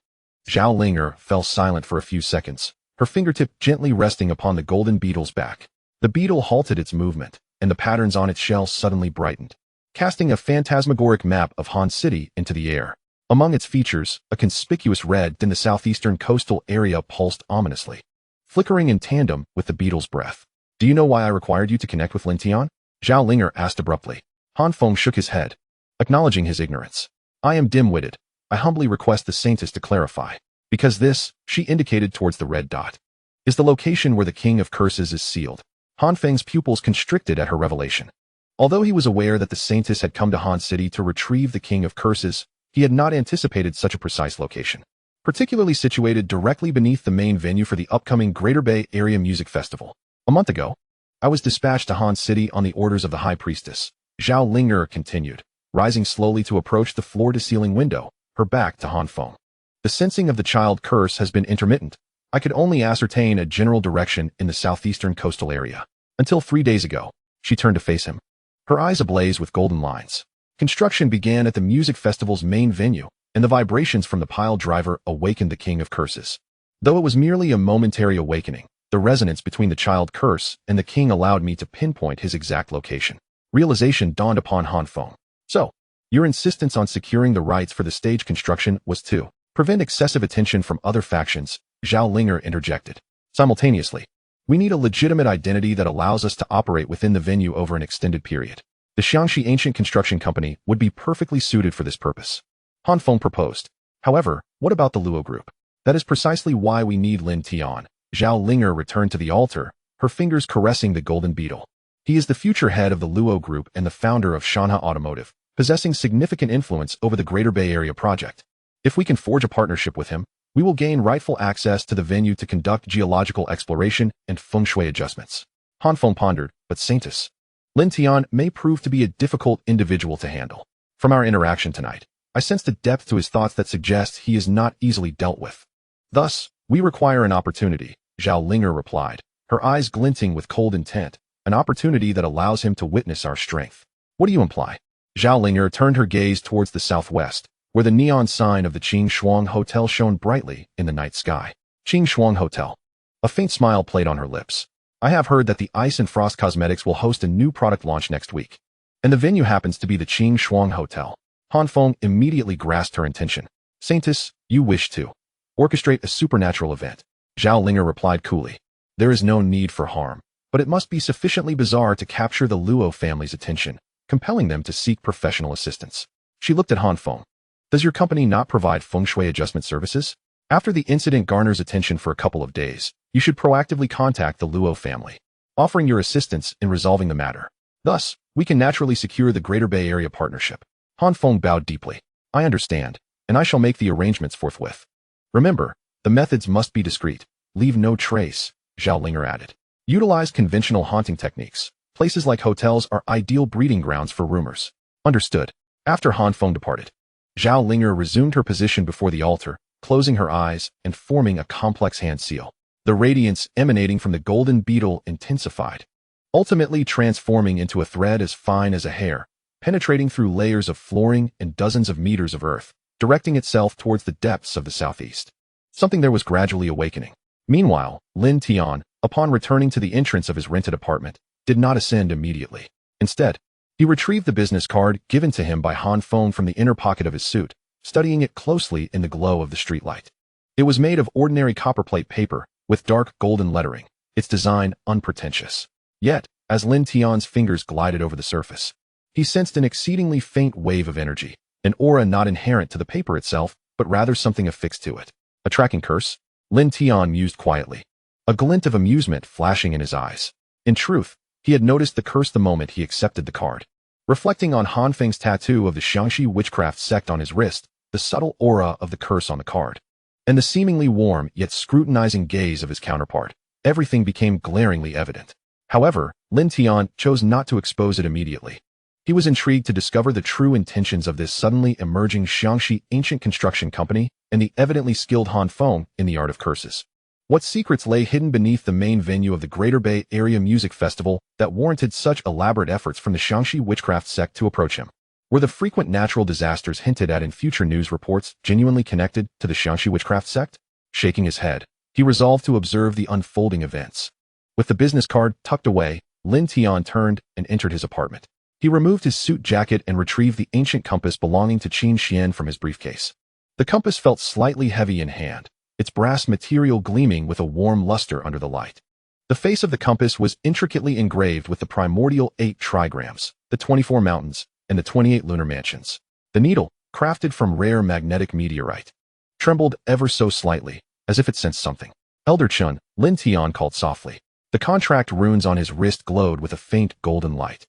Zhao Linger fell silent for a few seconds, her fingertip gently resting upon the golden beetle's back. The beetle halted its movement, and the patterns on its shell suddenly brightened, casting a phantasmagoric map of Han City into the air. Among its features, a conspicuous red in the southeastern coastal area pulsed ominously, flickering in tandem with the beetle's breath. Do you know why I required you to connect with Lin Tian? Zhao Linger asked abruptly. Han Feng shook his head, acknowledging his ignorance. I am dim-witted. I humbly request the saintess to clarify. Because this, she indicated towards the red dot, is the location where the King of Curses is sealed. Han Feng's pupils constricted at her revelation. Although he was aware that the saintess had come to Han City to retrieve the King of Curses, he had not anticipated such a precise location, particularly situated directly beneath the main venue for the upcoming Greater Bay Area Music Festival. A month ago, I was dispatched to Han City on the orders of the High Priestess. Zhao Linger continued, rising slowly to approach the floor-to-ceiling window, her back to Han Feng. The sensing of the child curse has been intermittent. I could only ascertain a general direction in the southeastern coastal area. Until 3 days ago, she turned to face him, her eyes ablaze with golden lines. Construction began at the music festival's main venue, and the vibrations from the pile driver awakened the King of Curses. Though it was merely a momentary awakening, the resonance between the child curse and the king allowed me to pinpoint his exact location. Realization dawned upon Han Feng. So, your insistence on securing the rights for the stage construction was to prevent excessive attention from other factions, Zhao Linger interjected. Simultaneously, we need a legitimate identity that allows us to operate within the venue over an extended period. The Xiangxi Ancient Construction Company would be perfectly suited for this purpose. Han Feng proposed. However, what about the Luo Group? That is precisely why we need Lin Tian. Zhao Linger returned to the altar, her fingers caressing the golden beetle. He is the future head of the Luo Group and the founder of Shanha Automotive, possessing significant influence over the Greater Bay Area project. If we can forge a partnership with him, we will gain rightful access to the venue to conduct geological exploration and feng shui adjustments. Han Feng pondered, but saintess, Lin Tian may prove to be a difficult individual to handle. From our interaction tonight, I sensed a depth to his thoughts that suggests he is not easily dealt with. Thus, we require an opportunity, Zhao Linger replied, her eyes glinting with cold intent, an opportunity that allows him to witness our strength. What do you imply? Zhao Linger turned her gaze towards the southwest, where the neon sign of the Qing Shuang Hotel shone brightly in the night sky. Qing Shuang Hotel. A faint smile played on her lips. I have heard that the Ice and Frost Cosmetics will host a new product launch next week, and the venue happens to be the Qing Shuang Hotel. Han Feng immediately grasped her intention. Saintess, you wish to orchestrate a supernatural event. Zhao Linger replied coolly. There is no need for harm, but it must be sufficiently bizarre to capture the Luo family's attention, compelling them to seek professional assistance. She looked at Han Feng. Does your company not provide feng shui adjustment services? After the incident garners attention for a couple of days, you should proactively contact the Luo family, offering your assistance in resolving the matter. Thus, we can naturally secure the Greater Bay Area partnership. Han Feng bowed deeply. I understand, and I shall make the arrangements forthwith. Remember, the methods must be discreet. Leave no trace, Zhao Linger added. Utilize conventional haunting techniques. Places like hotels are ideal breeding grounds for rumors. Understood. After Han Feng departed, Zhao Linger resumed her position before the altar, closing her eyes and forming a complex hand seal. The radiance emanating from the golden beetle intensified, ultimately transforming into a thread as fine as a hair, penetrating through layers of flooring and dozens of meters of earth, directing itself towards the depths of the southeast. Something there was gradually awakening. Meanwhile, Lin Tian, upon returning to the entrance of his rented apartment, did not ascend immediately. Instead, he retrieved the business card given to him by Han Feng from the inner pocket of his suit, studying it closely in the glow of the streetlight. It was made of ordinary copperplate paper, with dark golden lettering, its design unpretentious. Yet, as Lin Tian's fingers glided over the surface, he sensed an exceedingly faint wave of energy, an aura not inherent to the paper itself, but rather something affixed to it. A tracking curse? Lin Tian mused quietly, a glint of amusement flashing in his eyes. In truth, he had noticed the curse the moment he accepted the card. Reflecting on Han Feng's tattoo of the Xiangxi witchcraft sect on his wrist, the subtle aura of the curse on the card, and the seemingly warm yet scrutinizing gaze of his counterpart, everything became glaringly evident. However, Lin Tian chose not to expose it immediately. He was intrigued to discover the true intentions of this suddenly emerging Xiangxi Ancient Construction Company and the evidently skilled Han Feng in the art of curses. What secrets lay hidden beneath the main venue of the Greater Bay Area Music Festival that warranted such elaborate efforts from the Xiangxi witchcraft sect to approach him? Were the frequent natural disasters hinted at in future news reports genuinely connected to the Xiangxi witchcraft sect? Shaking his head, he resolved to observe the unfolding events. With the business card tucked away, Lin Tian turned and entered his apartment. He removed his suit jacket and retrieved the ancient compass belonging to Qin Xian from his briefcase. The compass felt slightly heavy in hand, its brass material gleaming with a warm luster under the light. The face of the compass was intricately engraved with the primordial 8 trigrams, the 24 mountains, and the 28 lunar mansions. The needle, crafted from rare magnetic meteorite, trembled ever so slightly, as if it sensed something. Elder Chun, Lin Tian called softly. The contract runes on his wrist glowed with a faint golden light,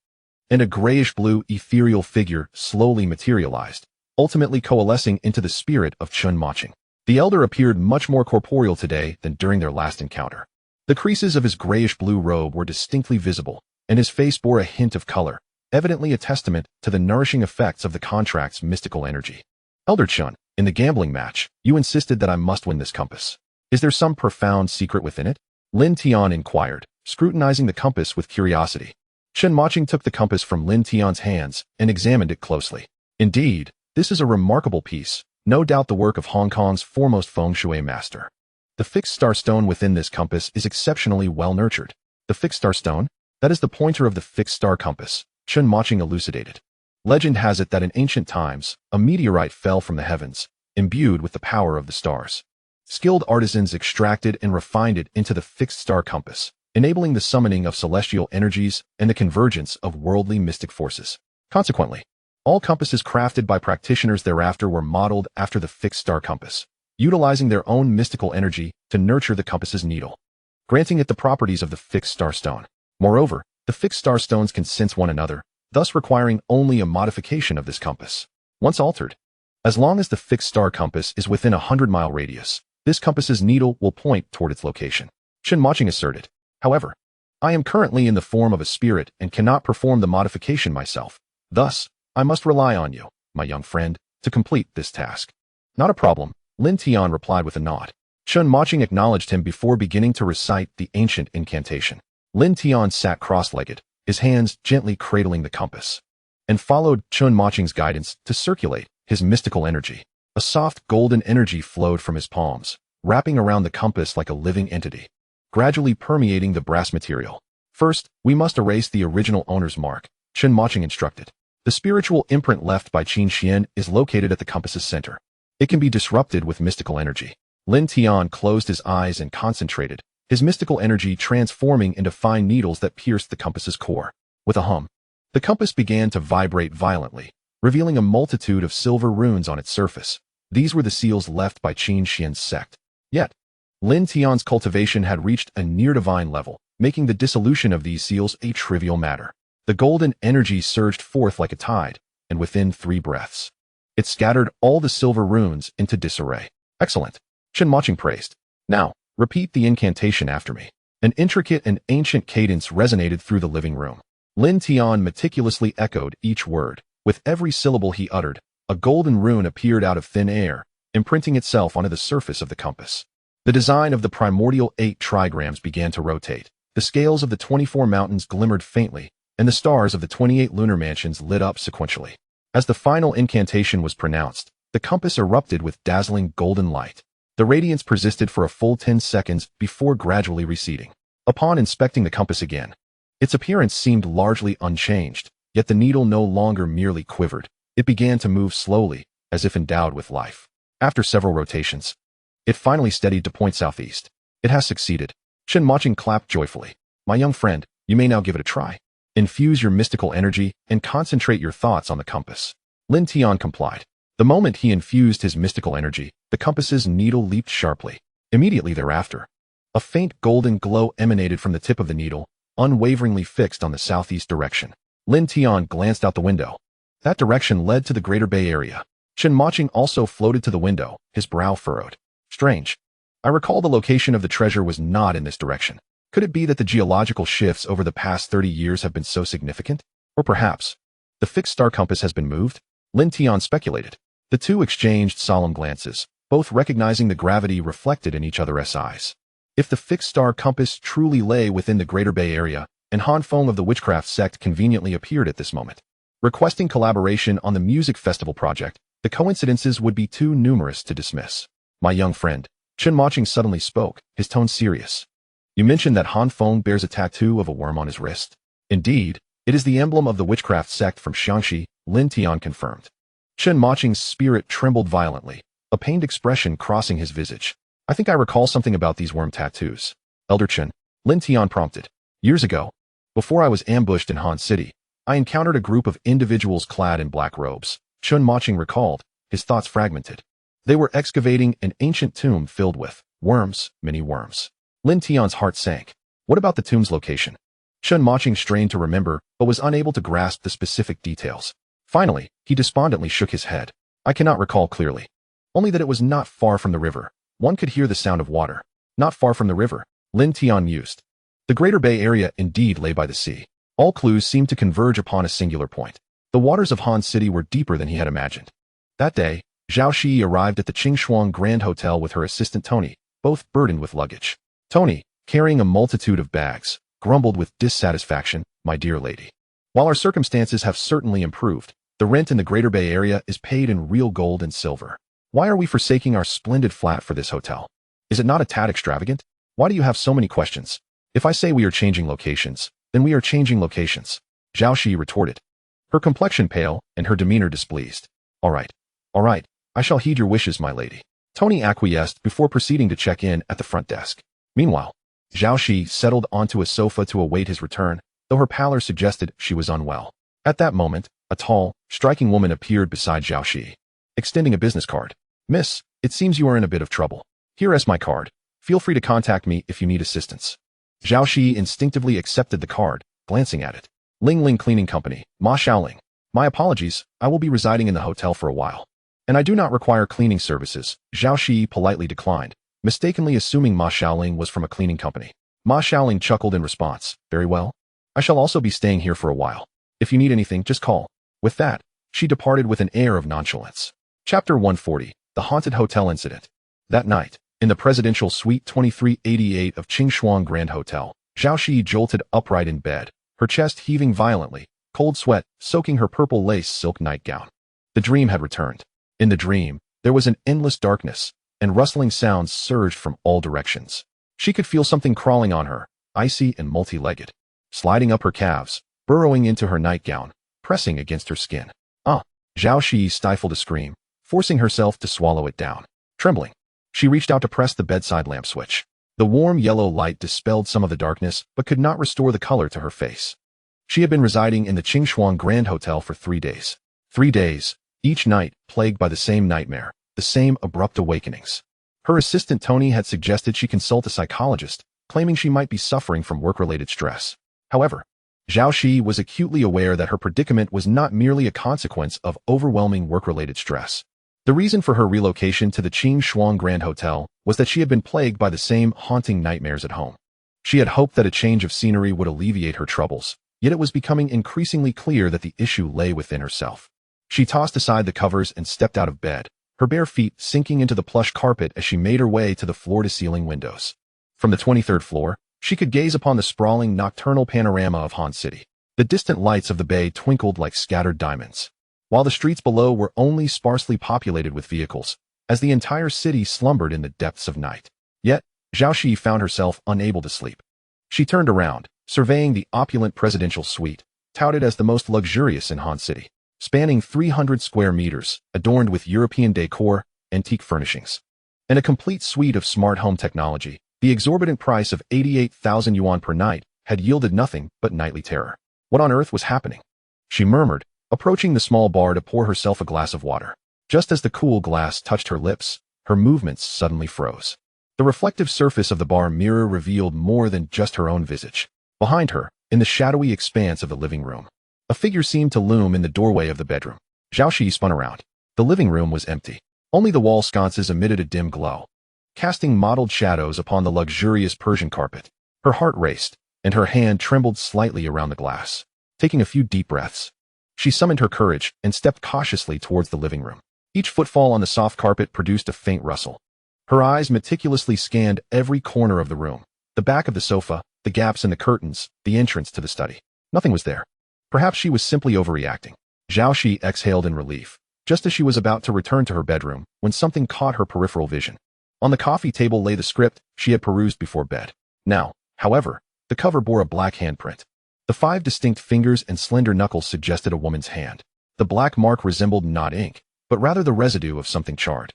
and a grayish-blue ethereal figure slowly materialized, ultimately coalescing into the spirit of Chun Maching. The elder appeared much more corporeal today than during their last encounter. The creases of his grayish-blue robe were distinctly visible, and his face bore a hint of color, evidently a testament to the nourishing effects of the contract's mystical energy. Elder Chun, in the gambling match, you insisted that I must win this compass. Is there some profound secret within it? Lin Tian inquired, scrutinizing the compass with curiosity. Chun Maching took the compass from Lin Tian's hands and examined it closely. Indeed, this is a remarkable piece, no doubt the work of Hong Kong's foremost feng shui master. The fixed star stone within this compass is exceptionally well nurtured. The fixed star stone? That is the pointer of the fixed star compass, Chun Maching elucidated. Legend has it that in ancient times, a meteorite fell from the heavens, imbued with the power of the stars. Skilled artisans extracted and refined it into the fixed star compass, enabling the summoning of celestial energies and the convergence of worldly mystic forces. Consequently, all compasses crafted by practitioners thereafter were modeled after the fixed star compass, utilizing their own mystical energy to nurture the compass's needle, granting it the properties of the fixed star stone. Moreover, the fixed star stones can sense one another, thus requiring only a modification of this compass. Once altered, as long as the fixed star compass is within a 100-mile radius, this compass's needle will point toward its location. Chun Maching asserted. However, I am currently in the form of a spirit and cannot perform the modification myself. Thus, I must rely on you, my young friend, to complete this task. Not a problem, Lin Tian replied with a nod. Chun Maching acknowledged him before beginning to recite the ancient incantation. Lin Tian sat cross-legged, his hands gently cradling the compass, and followed Chun Maching's guidance to circulate his mystical energy. A soft golden energy flowed from his palms, wrapping around the compass like a living entity, gradually permeating the brass material. First, we must erase the original owner's mark, Chun Maching instructed. The spiritual imprint left by Qin Xian is located at the compass's center. It can be disrupted with mystical energy. Lin Tian closed his eyes and concentrated, his mystical energy transforming into fine needles that pierced the compass's core. With a hum, the compass began to vibrate violently, revealing a multitude of silver runes on its surface. These were the seals left by Qin Xian's sect. Yet, Lin Tian's cultivation had reached a near-divine level, making the dissolution of these seals a trivial matter. The golden energy surged forth like a tide, and within 3 breaths, it scattered all the silver runes into disarray. Excellent, Chun Maching praised. Now, repeat the incantation after me. An intricate and ancient cadence resonated through the living room. Lin Tian meticulously echoed each word. With every syllable he uttered, a golden rune appeared out of thin air, imprinting itself onto the surface of the compass. The design of the primordial 8 trigrams began to rotate. The scales of the 24 mountains glimmered faintly, and the stars of the 28 lunar mansions lit up sequentially. As the final incantation was pronounced, the compass erupted with dazzling golden light. The radiance persisted for a full 10 seconds before gradually receding. Upon inspecting the compass again, its appearance seemed largely unchanged, yet the needle no longer merely quivered. It began to move slowly, as if endowed with life. After several rotations, it finally steadied to point southeast. It has succeeded. Chun Maching clapped joyfully. My young friend, you may now give it a try. Infuse your mystical energy and concentrate your thoughts on the compass. Lin Tian complied. The moment he infused his mystical energy, the compass's needle leaped sharply. Immediately thereafter, a faint golden glow emanated from the tip of the needle, unwaveringly fixed on the southeast direction. Lin Tian glanced out the window. That direction led to the Greater Bay Area. Chun Maching also floated to the window, his brow furrowed. Strange. I recall the location of the treasure was not in this direction. Could it be that the geological shifts over the past 30 years have been so significant? Or perhaps, the fixed star compass has been moved? Lin Tian speculated. The two exchanged solemn glances, both recognizing the gravity reflected in each other's eyes. If the fixed star compass truly lay within the Greater Bay Area, and Han Feng of the witchcraft sect conveniently appeared at this moment, requesting collaboration on the music festival project. The coincidences would be too numerous to dismiss. My young friend, Chen Maching suddenly spoke, his tone serious. You mentioned that Han Feng bears a tattoo of a worm on his wrist. Indeed, it is the emblem of the witchcraft sect from Xiangxi, Lin Tian confirmed. Chen Maching's spirit trembled violently, a pained expression crossing his visage. I think I recall something about these worm tattoos. Elder Chen, Lin Tian prompted. Years ago, before I was ambushed in Han City, I encountered a group of individuals clad in black robes. Chen Maching recalled, his thoughts fragmented. They were excavating an ancient tomb filled with worms, many worms. Lin Tian's heart sank. What about the tomb's location? Chen Maching strained to remember, but was unable to grasp the specific details. Finally, he despondently shook his head. I cannot recall clearly. Only that it was not far from the river. One could hear the sound of water. Not far from the river, Lin Tian mused. The Greater Bay Area indeed lay by the sea. All clues seemed to converge upon a singular point. The waters of Han City were deeper than he had imagined. That day, Zhao Shi arrived at the Qingshuang Grand Hotel with her assistant Tony, both burdened with luggage. Tony, carrying a multitude of bags, grumbled with dissatisfaction, my dear lady. While our circumstances have certainly improved, the rent in the Greater Bay Area is paid in real gold and silver. Why are we forsaking our splendid flat for this hotel? Is it not a tad extravagant? Why do you have so many questions? If I say we are changing locations, then we are changing locations, Zhao Shi retorted. Her complexion pale and her demeanor displeased. All right, I shall heed your wishes, my lady. Tony acquiesced before proceeding to check in at the front desk. Meanwhile, Zhao Shi settled onto a sofa to await his return, though her pallor suggested she was unwell. At that moment, a tall, striking woman appeared beside Zhao Shi, extending a business card. Miss, it seems you are in a bit of trouble. Here is my card. Feel free to contact me if you need assistance. Zhao Shi instinctively accepted the card, glancing at it. Ling Ling Cleaning Company, Ma Xiaoling. My apologies, I will be residing in the hotel for a while. And I do not require cleaning services, Zhao Shi politely declined, mistakenly assuming Ma Xiaoling was from a cleaning company. Ma Xiaoling chuckled in response. Very well. I shall also be staying here for a while. If you need anything, just call. With that, she departed with an air of nonchalance. Chapter 140, The Haunted Hotel Incident. That night, in the presidential suite 2388 of Qingshuang Grand Hotel, Zhao Shi jolted upright in bed, her chest heaving violently, cold sweat soaking her purple lace silk nightgown. The dream had returned. In the dream, there was an endless darkness, and rustling sounds surged from all directions. She could feel something crawling on her, icy and multi-legged, sliding up her calves, burrowing into her nightgown, pressing against her skin. Zhao Shi stifled a scream, forcing herself to swallow it down. Trembling, she reached out to press the bedside lamp switch. The warm yellow light dispelled some of the darkness, but could not restore the color to her face. She had been residing in the Qingshuang Grand Hotel for 3 days. 3 days, each night plagued by the same nightmare, the same abrupt awakenings. Her assistant Tony had suggested she consult a psychologist, claiming she might be suffering from work-related stress. However, Zhao Shi was acutely aware that her predicament was not merely a consequence of overwhelming work-related stress. The reason for her relocation to the Qingshuang Grand Hotel was that she had been plagued by the same haunting nightmares at home. She had hoped that a change of scenery would alleviate her troubles, yet it was becoming increasingly clear that the issue lay within herself. She tossed aside the covers and stepped out of bed, her bare feet sinking into the plush carpet as she made her way to the floor-to-ceiling windows. From the 23rd floor, she could gaze upon the sprawling nocturnal panorama of Han City. The distant lights of the bay twinkled like scattered diamonds, while the streets below were only sparsely populated with vehicles, as the entire city slumbered in the depths of night. Yet, Zhao Shi found herself unable to sleep. She turned around, surveying the opulent presidential suite, touted as the most luxurious in Han City, spanning 300 square meters, adorned with European decor, antique furnishings, and a complete suite of smart home technology. The exorbitant price of 88,000 yuan per night had yielded nothing but nightly terror. What on earth was happening? She murmured, approaching the small bar to pour herself a glass of water. Just as the cool glass touched her lips, her movements suddenly froze. The reflective surface of the bar mirror revealed more than just her own visage. Behind her, in the shadowy expanse of the living room, a figure seemed to loom in the doorway of the bedroom. Zhao Shi spun around. The living room was empty. Only the wall sconces emitted a dim glow, casting mottled shadows upon the luxurious Persian carpet. Her heart raced, and her hand trembled slightly around the glass. Taking a few deep breaths, she summoned her courage and stepped cautiously towards the living room. Each footfall on the soft carpet produced a faint rustle. Her eyes meticulously scanned every corner of the room, the back of the sofa, the gaps in the curtains, the entrance to the study. Nothing was there. Perhaps she was simply overreacting. Zhao Shi exhaled in relief, just as she was about to return to her bedroom when something caught her peripheral vision. On the coffee table lay the script she had perused before bed. Now, however, the cover bore a black handprint. The 5 distinct fingers and slender knuckles suggested a woman's hand. The black mark resembled not ink, but rather the residue of something charred.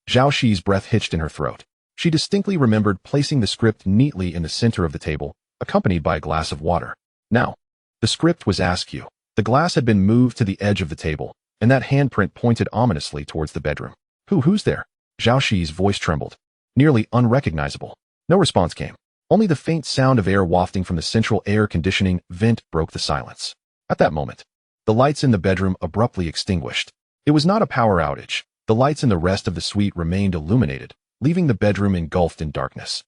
Zhao Shi's breath hitched in her throat. She distinctly remembered placing the script neatly in the center of the table, accompanied by a glass of water. Now, the script was Askew. The glass had been moved to the edge of the table, and that handprint pointed ominously towards the bedroom. Who's there? Zhao Shi's voice trembled. Nearly unrecognizable. No response came. Only the faint sound of air wafting from the central air conditioning vent broke the silence. At that moment, the lights in the bedroom abruptly extinguished. It was not a power outage. The lights in the rest of the suite remained illuminated, leaving the bedroom engulfed in darkness.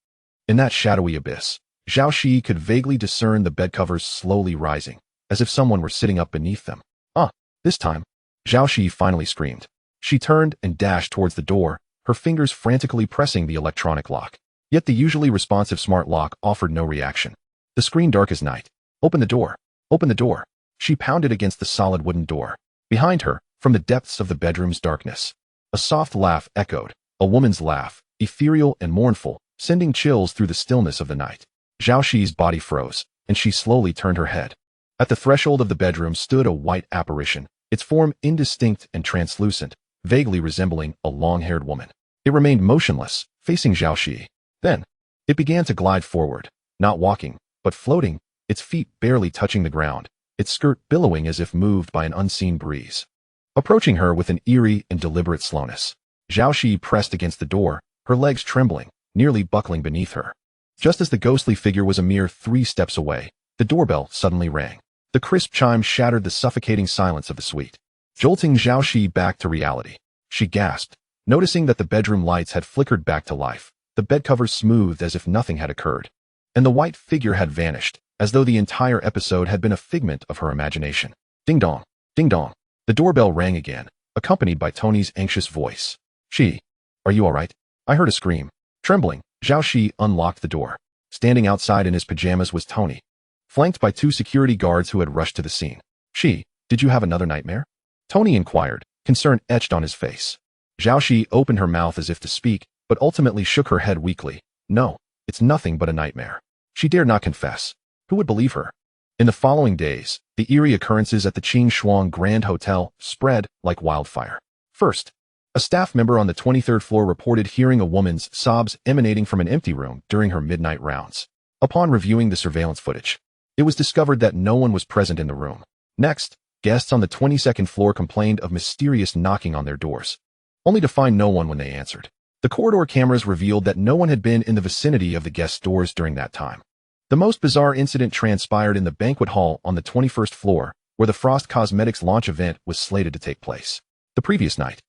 In that shadowy abyss, Zhao Shi could vaguely discern the bedcovers slowly rising, as if someone were sitting up beneath them. This time, Zhao Shi finally screamed. She turned and dashed towards the door, her fingers frantically pressing the electronic lock. Yet the usually responsive smart lock offered no reaction. The screen dark as night. Open the door. Open the door. She pounded against the solid wooden door. Behind her, from the depths of the bedroom's darkness, a soft laugh echoed, a woman's laugh, ethereal and mournful, sending chills through the stillness of the night. Zhao Shi's body froze, and she slowly turned her head. At the threshold of the bedroom stood a white apparition, its form indistinct and translucent, vaguely resembling a long-haired woman. It remained motionless, facing Zhao Shi. Then, it began to glide forward, not walking, but floating, its feet barely touching the ground, its skirt billowing as if moved by an unseen breeze. Approaching her with an eerie and deliberate slowness, Zhao Shi pressed against the door, her legs trembling, nearly buckling beneath her. Just as the ghostly figure was a mere 3 steps away, the doorbell suddenly rang. The crisp chime shattered the suffocating silence of the suite, jolting Zhao Shi back to reality. She gasped, noticing that the bedroom lights had flickered back to life, the bedcovers smoothed as if nothing had occurred, and the white figure had vanished, as though the entire episode had been a figment of her imagination. Ding dong, ding dong. The doorbell rang again, accompanied by Tony's anxious voice. Shi, are you all right? I heard a scream. Trembling, Zhao Shi unlocked the door. Standing outside in his pajamas was Tony, flanked by 2 security guards who had rushed to the scene. Shi, did you have another nightmare? Tony inquired, concern etched on his face. Zhao Shi opened her mouth as if to speak, but ultimately shook her head weakly. No, it's nothing but a nightmare. She dared not confess. Who would believe her? In the following days, the eerie occurrences at the Qing Shuang Grand Hotel spread like wildfire. First, a staff member on the 23rd floor reported hearing a woman's sobs emanating from an empty room during her midnight rounds. Upon reviewing the surveillance footage, it was discovered that no one was present in the room. Next, guests on the 22nd floor complained of mysterious knocking on their doors, only to find no one when they answered. The corridor cameras revealed that no one had been in the vicinity of the guests' doors during that time. The most bizarre incident transpired in the banquet hall on the 21st floor, where the Frost Cosmetics launch event was slated to take place. The previous night,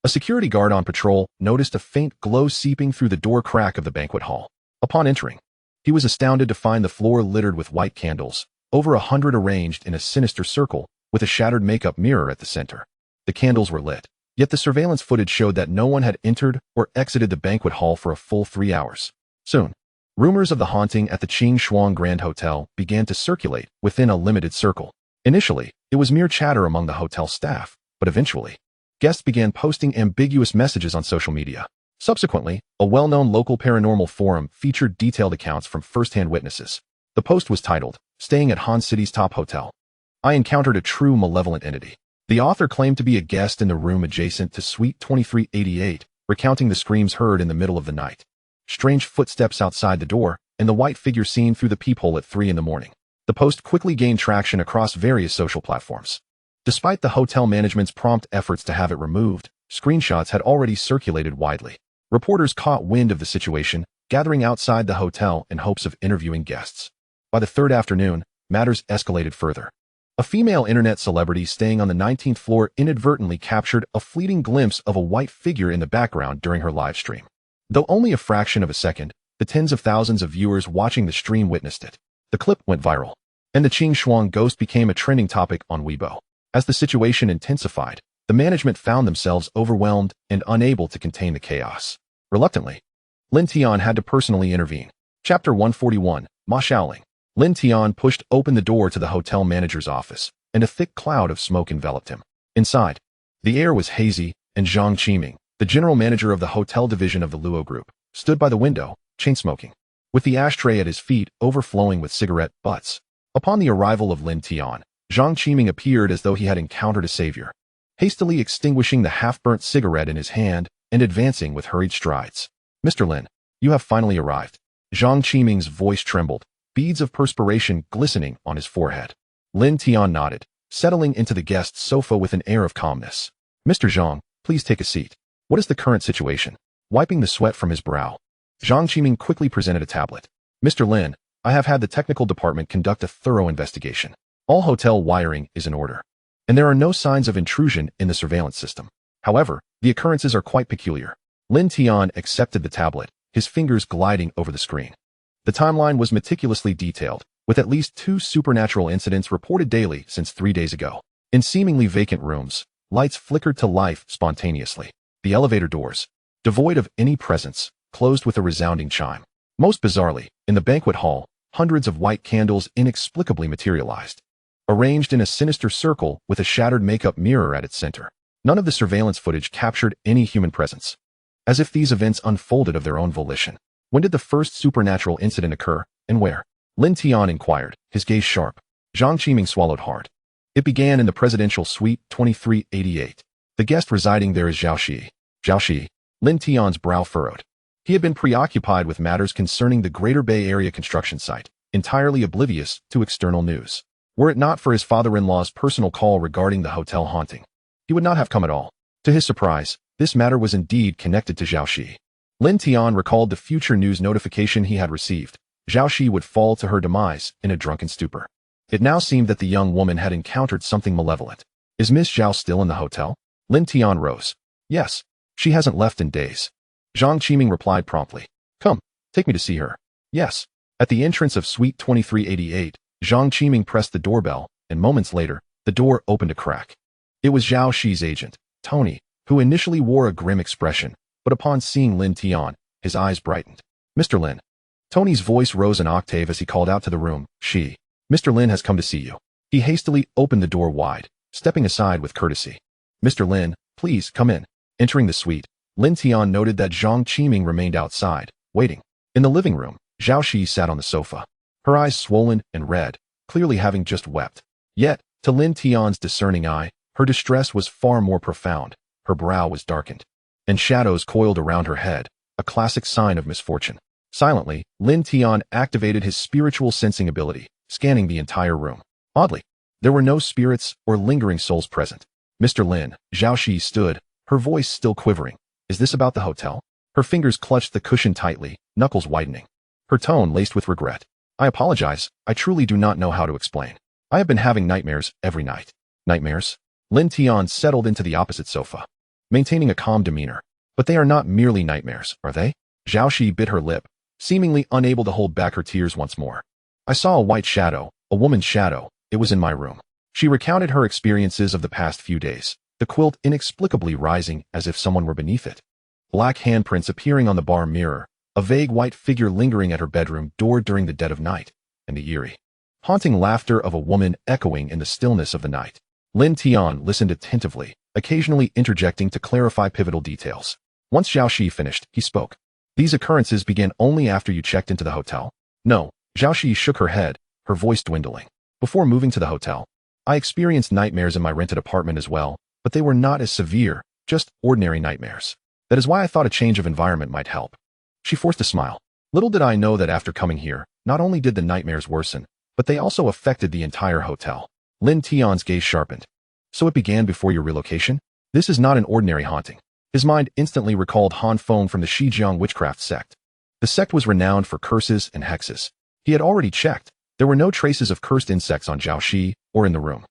a security guard on patrol noticed a faint glow seeping through the door crack of the banquet hall. Upon entering, he was astounded to find the floor littered with white candles, over 100 arranged in a sinister circle, with a shattered makeup mirror at the center. The candles were lit, yet the surveillance footage showed that no one had entered or exited the banquet hall for a full 3 hours. Soon, rumors of the haunting at the Qing Shuang Grand Hotel began to circulate within a limited circle. Initially, it was mere chatter among the hotel staff, but eventually, guests began posting ambiguous messages on social media. Subsequently, a well-known local paranormal forum featured detailed accounts from first-hand witnesses. The post was titled, "Staying at Han City's Top Hotel. I encountered a true malevolent entity." The author claimed to be a guest in the room adjacent to Suite 2388, recounting the screams heard in the middle of the night, strange footsteps outside the door, and the white figure seen through the peephole at 3 in the morning. The post quickly gained traction across various social platforms. Despite the hotel management's prompt efforts to have it removed, screenshots had already circulated widely. Reporters caught wind of the situation, gathering outside the hotel in hopes of interviewing guests. By the 3rd afternoon, matters escalated further. A female internet celebrity staying on the 19th floor inadvertently captured a fleeting glimpse of a white figure in the background during her live stream. Though only a fraction of a second, the tens of thousands of viewers watching the stream witnessed it. The clip went viral, and the Qing Shuang ghost became a trending topic on Weibo. As the situation intensified, the management found themselves overwhelmed and unable to contain the chaos. Reluctantly, Lin Tian had to personally intervene. Chapter 141, Ma Shaoling. Lin Tian pushed open the door to the hotel manager's office, and a thick cloud of smoke enveloped him. Inside, the air was hazy, and Zhang Qiming, the general manager of the hotel division of the Luo Group, stood by the window, chain-smoking, with the ashtray at his feet overflowing with cigarette butts. Upon the arrival of Lin Tian, Zhang Qiming appeared as though he had encountered a savior, hastily extinguishing the half-burnt cigarette in his hand and advancing with hurried strides. "Mr. Lin, you have finally arrived." Zhang Qiming's voice trembled, beads of perspiration glistening on his forehead. Lin Tian nodded, settling into the guest's sofa with an air of calmness. "Mr. Zhang, please take a seat. What is the current situation?" Wiping the sweat from his brow, Zhang Qiming quickly presented a tablet. "Mr. Lin, I have had the technical department conduct a thorough investigation. All hotel wiring is in order, and there are no signs of intrusion in the surveillance system. However, the occurrences are quite peculiar." Lin Tian accepted the tablet, his fingers gliding over the screen. The timeline was meticulously detailed, with at least 2 supernatural incidents reported daily since 3 days ago. In seemingly vacant rooms, lights flickered to life spontaneously. The elevator doors, devoid of any presence, closed with a resounding chime. Most bizarrely, in the banquet hall, hundreds of white candles inexplicably materialized, arranged in a sinister circle with a shattered makeup mirror at its center. None of the surveillance footage captured any human presence, as if these events unfolded of their own volition. "When did the first supernatural incident occur, and where?" Lin Tian inquired, his gaze sharp. Zhang Qiming swallowed hard. "It began in the presidential suite 2388. The guest residing there is Zhao Shi." "Zhao Shi?" Lin Tian's brow furrowed. He had been preoccupied with matters concerning the Greater Bay Area construction site, entirely oblivious to external news. Were it not for his father-in-law's personal call regarding the hotel haunting, he would not have come at all. To his surprise, this matter was indeed connected to Zhao Shi. Lin Tian recalled the future news notification he had received. Zhao Shi would fall to her demise in a drunken stupor. It now seemed that the young woman had encountered something malevolent. "Is Miss Zhao still in the hotel?" Lin Tian rose. "Yes. She hasn't left in days." Zhang Qiming replied promptly. "Come, take me to see her." "Yes." At the entrance of suite 2388, Zhang Qiming pressed the doorbell, and moments later, the door opened a crack. It was Zhao Shi's agent, Tony, who initially wore a grim expression, but upon seeing Lin Tian, his eyes brightened. "Mr. Lin." Tony's voice rose an octave as he called out to the room. "Shi. Mr. Lin has come to see you." He hastily opened the door wide, stepping aside with courtesy. "Mr. Lin, please come in." Entering the suite, Lin Tian noted that Zhang Qiming remained outside, waiting. In the living room, Zhao Shi sat on the sofa, her eyes swollen and red, clearly having just wept. Yet, to Lin Tian's discerning eye, her distress was far more profound. Her brow was darkened, and shadows coiled around her head, a classic sign of misfortune. Silently, Lin Tian activated his spiritual sensing ability, scanning the entire room. Oddly, there were no spirits or lingering souls present. "Mr. Lin," Zhao Shi stood, her voice still quivering. "Is this about the hotel?" Her fingers clutched the cushion tightly, knuckles widening. Her tone laced with regret. "I apologize, I truly do not know how to explain. I have been having nightmares every night." "Nightmares?" Lin Tian settled into the opposite sofa, maintaining a calm demeanor. "But they are not merely nightmares, are they?" Zhao Shi bit her lip, seemingly unable to hold back her tears once more. "I saw a white shadow, a woman's shadow. It was in my room." She recounted her experiences of the past few days, the quilt inexplicably rising as if someone were beneath it, black handprints appearing on the bar mirror, a vague white figure lingering at her bedroom door during the dead of night, and the eerie, haunting laughter of a woman echoing in the stillness of the night. Lin Tian listened attentively, occasionally interjecting to clarify pivotal details. Once Zhao Shi finished, he spoke. "These occurrences began only after you checked into the hotel?" "No." Zhao Shi shook her head, her voice dwindling. "Before moving to the hotel, I experienced nightmares in my rented apartment as well, but they were not as severe, just ordinary nightmares. That is why I thought a change of environment might help." She forced a smile. "Little did I know that after coming here, not only did the nightmares worsen, but they also affected the entire hotel." Lin Tian's gaze sharpened. "So it began before your relocation? This is not an ordinary haunting." His mind instantly recalled Han Feng from the Shijiang witchcraft sect. The sect was renowned for curses and hexes. He had already checked. There were no traces of cursed insects on Zhao Shi or in the room.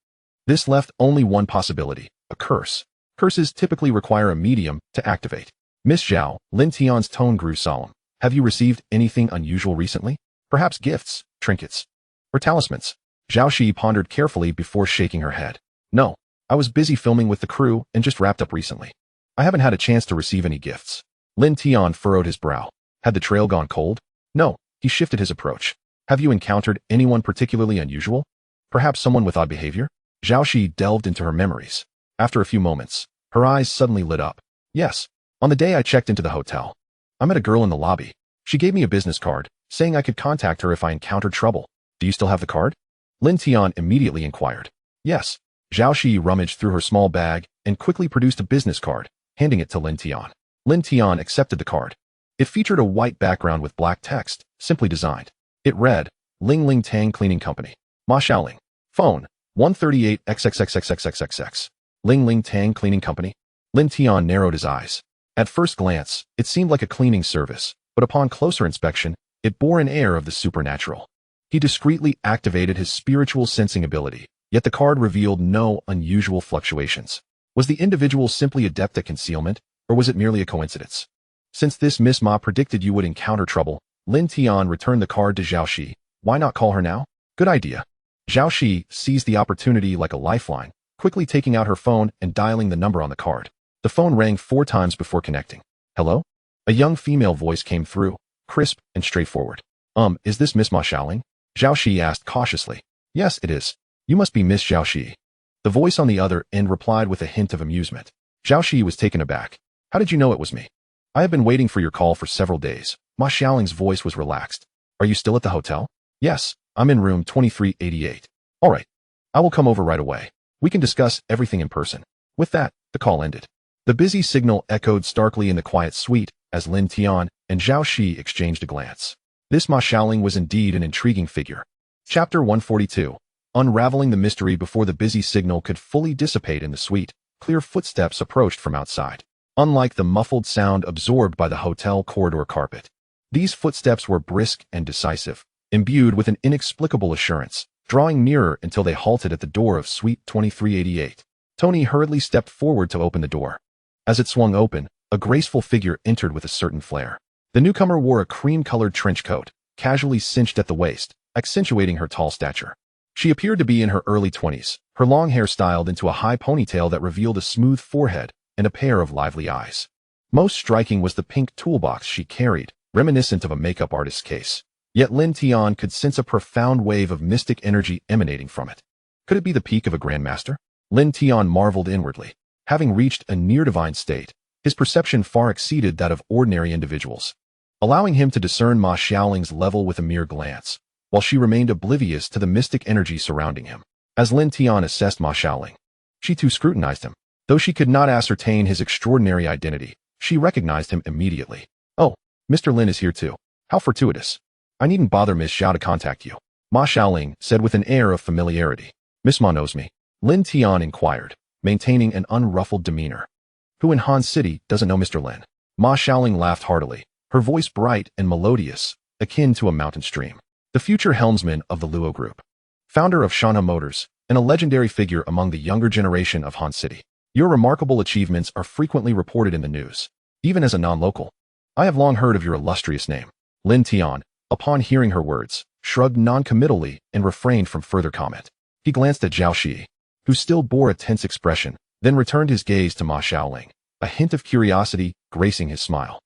This left only one possibility, a curse. Curses typically require a medium to activate. "Miss Zhao," Lin Tian's tone grew solemn. "Have you received anything unusual recently? Perhaps gifts, trinkets, or talismans?" Zhao Shi pondered carefully before shaking her head. "No, I was busy filming with the crew and just wrapped up recently. I haven't had a chance to receive any gifts." Lin Tian furrowed his brow. Had the trail gone cold? "No." He shifted his approach. "Have you encountered anyone particularly unusual? Perhaps someone with odd behavior?" Zhao Shi delved into her memories. After a few moments, her eyes suddenly lit up. Yes, on the day I checked into the hotel. I met a girl in the lobby. She gave me a business card, saying I could contact her if I encountered trouble. Do you still have the card? Lin Tian immediately inquired. Yes. Zhao Shi rummaged through her small bag and quickly produced a business card, handing it to Lin Tian. Lin Tian accepted the card. It featured a white background with black text, simply designed. It read, Ling Tang Cleaning Company. Ma Xiaoling. Phone, 138 XXXXXXXX. Ling Tang Cleaning Company. Lin Tian narrowed his eyes. At first glance, it seemed like a cleaning service, but upon closer inspection, it bore an air of the supernatural. He discreetly activated his spiritual sensing ability, yet the card revealed no unusual fluctuations. Was the individual simply adept at concealment, or was it merely a coincidence? Since this Miss Ma predicted you would encounter trouble, Lin Tian returned the card to Zhao Shi. Why not call her now? Good idea. Zhao Shi seized the opportunity like a lifeline, quickly taking out her phone and dialing the number on the card. The phone rang 4 times before connecting. Hello? A young female voice came through, crisp and straightforward. Is this Miss Ma Xiaoling? Zhao Shi asked cautiously. Yes, it is. You must be Miss Zhao Shi. The voice on the other end replied with a hint of amusement. Zhao Shi was taken aback. How did you know it was me? I have been waiting for your call for several days. Ma Xiaoling's voice was relaxed. Are you still at the hotel? Yes, I'm in room 2388. All right. I will come over right away. We can discuss everything in person. With that, the call ended. The busy signal echoed starkly in the quiet suite as Lin Tian and Zhao Shi exchanged a glance. This Ma Xiaoling was indeed an intriguing figure. Chapter 142. Unraveling the mystery before the busy signal could fully dissipate in the suite, clear footsteps approached from outside. Unlike the muffled sound absorbed by the hotel corridor carpet, these footsteps were brisk and decisive, imbued with an inexplicable assurance, drawing nearer until they halted at the door of suite 2388. Tony hurriedly stepped forward to open the door. As it swung open, a graceful figure entered with a certain flair. The newcomer wore a cream-colored trench coat, casually cinched at the waist, accentuating her tall stature. She appeared to be in her early 20s, her long hair styled into a high ponytail that revealed a smooth forehead and a pair of lively eyes. Most striking was the pink toolbox she carried, reminiscent of a makeup artist's case. Yet Lin Tian could sense a profound wave of mystic energy emanating from it. Could it be the peak of a grandmaster? Lin Tian marveled inwardly. Having reached a near-divine state, his perception far exceeded that of ordinary individuals, allowing him to discern Ma Xiaoling's level with a mere glance, while she remained oblivious to the mystic energy surrounding him. As Lin Tian assessed Ma Xiaoling, she too scrutinized him. Though she could not ascertain his extraordinary identity, she recognized him immediately. Oh, Mr. Lin is here too. How fortuitous. I needn't bother Miss Zhao to contact you, Ma Xiaoling said with an air of familiarity. Miss Ma knows me. Lin Tian inquired, maintaining an unruffled demeanor. Who in Han City doesn't know Mr. Lin? Ma Xiaoling laughed heartily, her voice bright and melodious, akin to a mountain stream. The future helmsman of the Luo Group, founder of Shanha Motors, and a legendary figure among the younger generation of Han City. Your remarkable achievements are frequently reported in the news, even as a non-local. I have long heard of your illustrious name. Lin Tian, upon hearing her words, shrugged non-committally and refrained from further comment. He glanced at Zhao Shi, who still bore a tense expression, then returned his gaze to Ma Xiaoling, a hint of curiosity gracing his smile.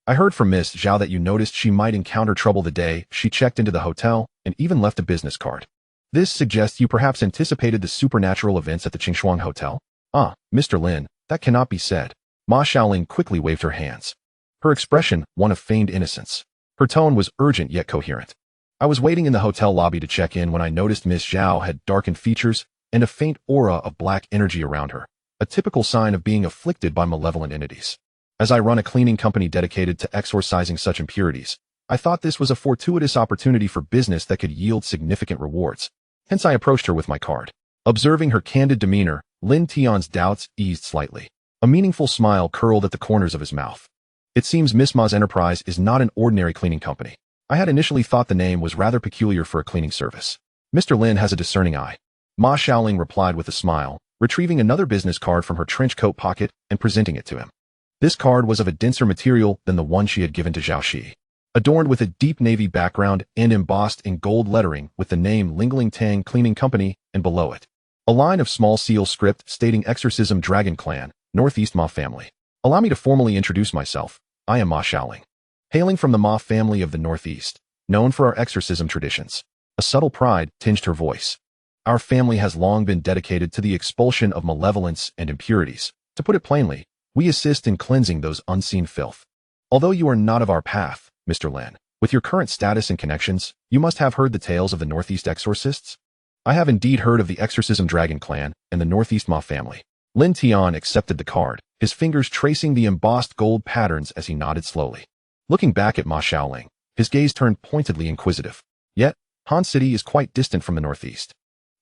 I heard from Miss Zhao that you noticed she might encounter trouble the day she checked into the hotel and even left a business card. This suggests you perhaps anticipated the supernatural events at the Qingshuang Hotel? Ah, Mr. Lin, that cannot be said. Ma Xiaoling quickly waved her hands. Her expression, one of feigned innocence. Her tone was urgent yet coherent. I was waiting in the hotel lobby to check in when I noticed Miss Zhao had darkened features and a faint aura of black energy around her, a typical sign of being afflicted by malevolent entities. As I run a cleaning company dedicated to exorcising such impurities, I thought this was a fortuitous opportunity for business that could yield significant rewards. Hence I approached her with my card. Observing her candid demeanor, Lin Tian's doubts eased slightly. A meaningful smile curled at the corners of his mouth. It seems Miss Ma's enterprise is not an ordinary cleaning company. I had initially thought the name was rather peculiar for a cleaning service. Mr. Lin has a discerning eye. Ma Xiaoling replied with a smile, retrieving another business card from her trench coat pocket and presenting it to him. This card was of a denser material than the one she had given to Zhao Shi, adorned with a deep navy background and embossed in gold lettering with the name Ling Tang Cleaning Company and below it, a line of small seal script stating Exorcism Dragon Clan, Northeast Ma family. Allow me to formally introduce myself. I am Ma Xiaoling, hailing from the Ma family of the Northeast, known for our exorcism traditions. A subtle pride tinged her voice. Our family has long been dedicated to the expulsion of malevolence and impurities. To put it plainly, we assist in cleansing those unseen filth. Although you are not of our path, Mr. Lin, with your current status and connections, you must have heard the tales of the Northeast exorcists? I have indeed heard of the Exorcism Dragon clan and the Northeast Ma family. Lin Tian accepted the card, his fingers tracing the embossed gold patterns as he nodded slowly. Looking back at Ma Xiaoling, his gaze turned pointedly inquisitive. Yet, Han City is quite distant from the Northeast.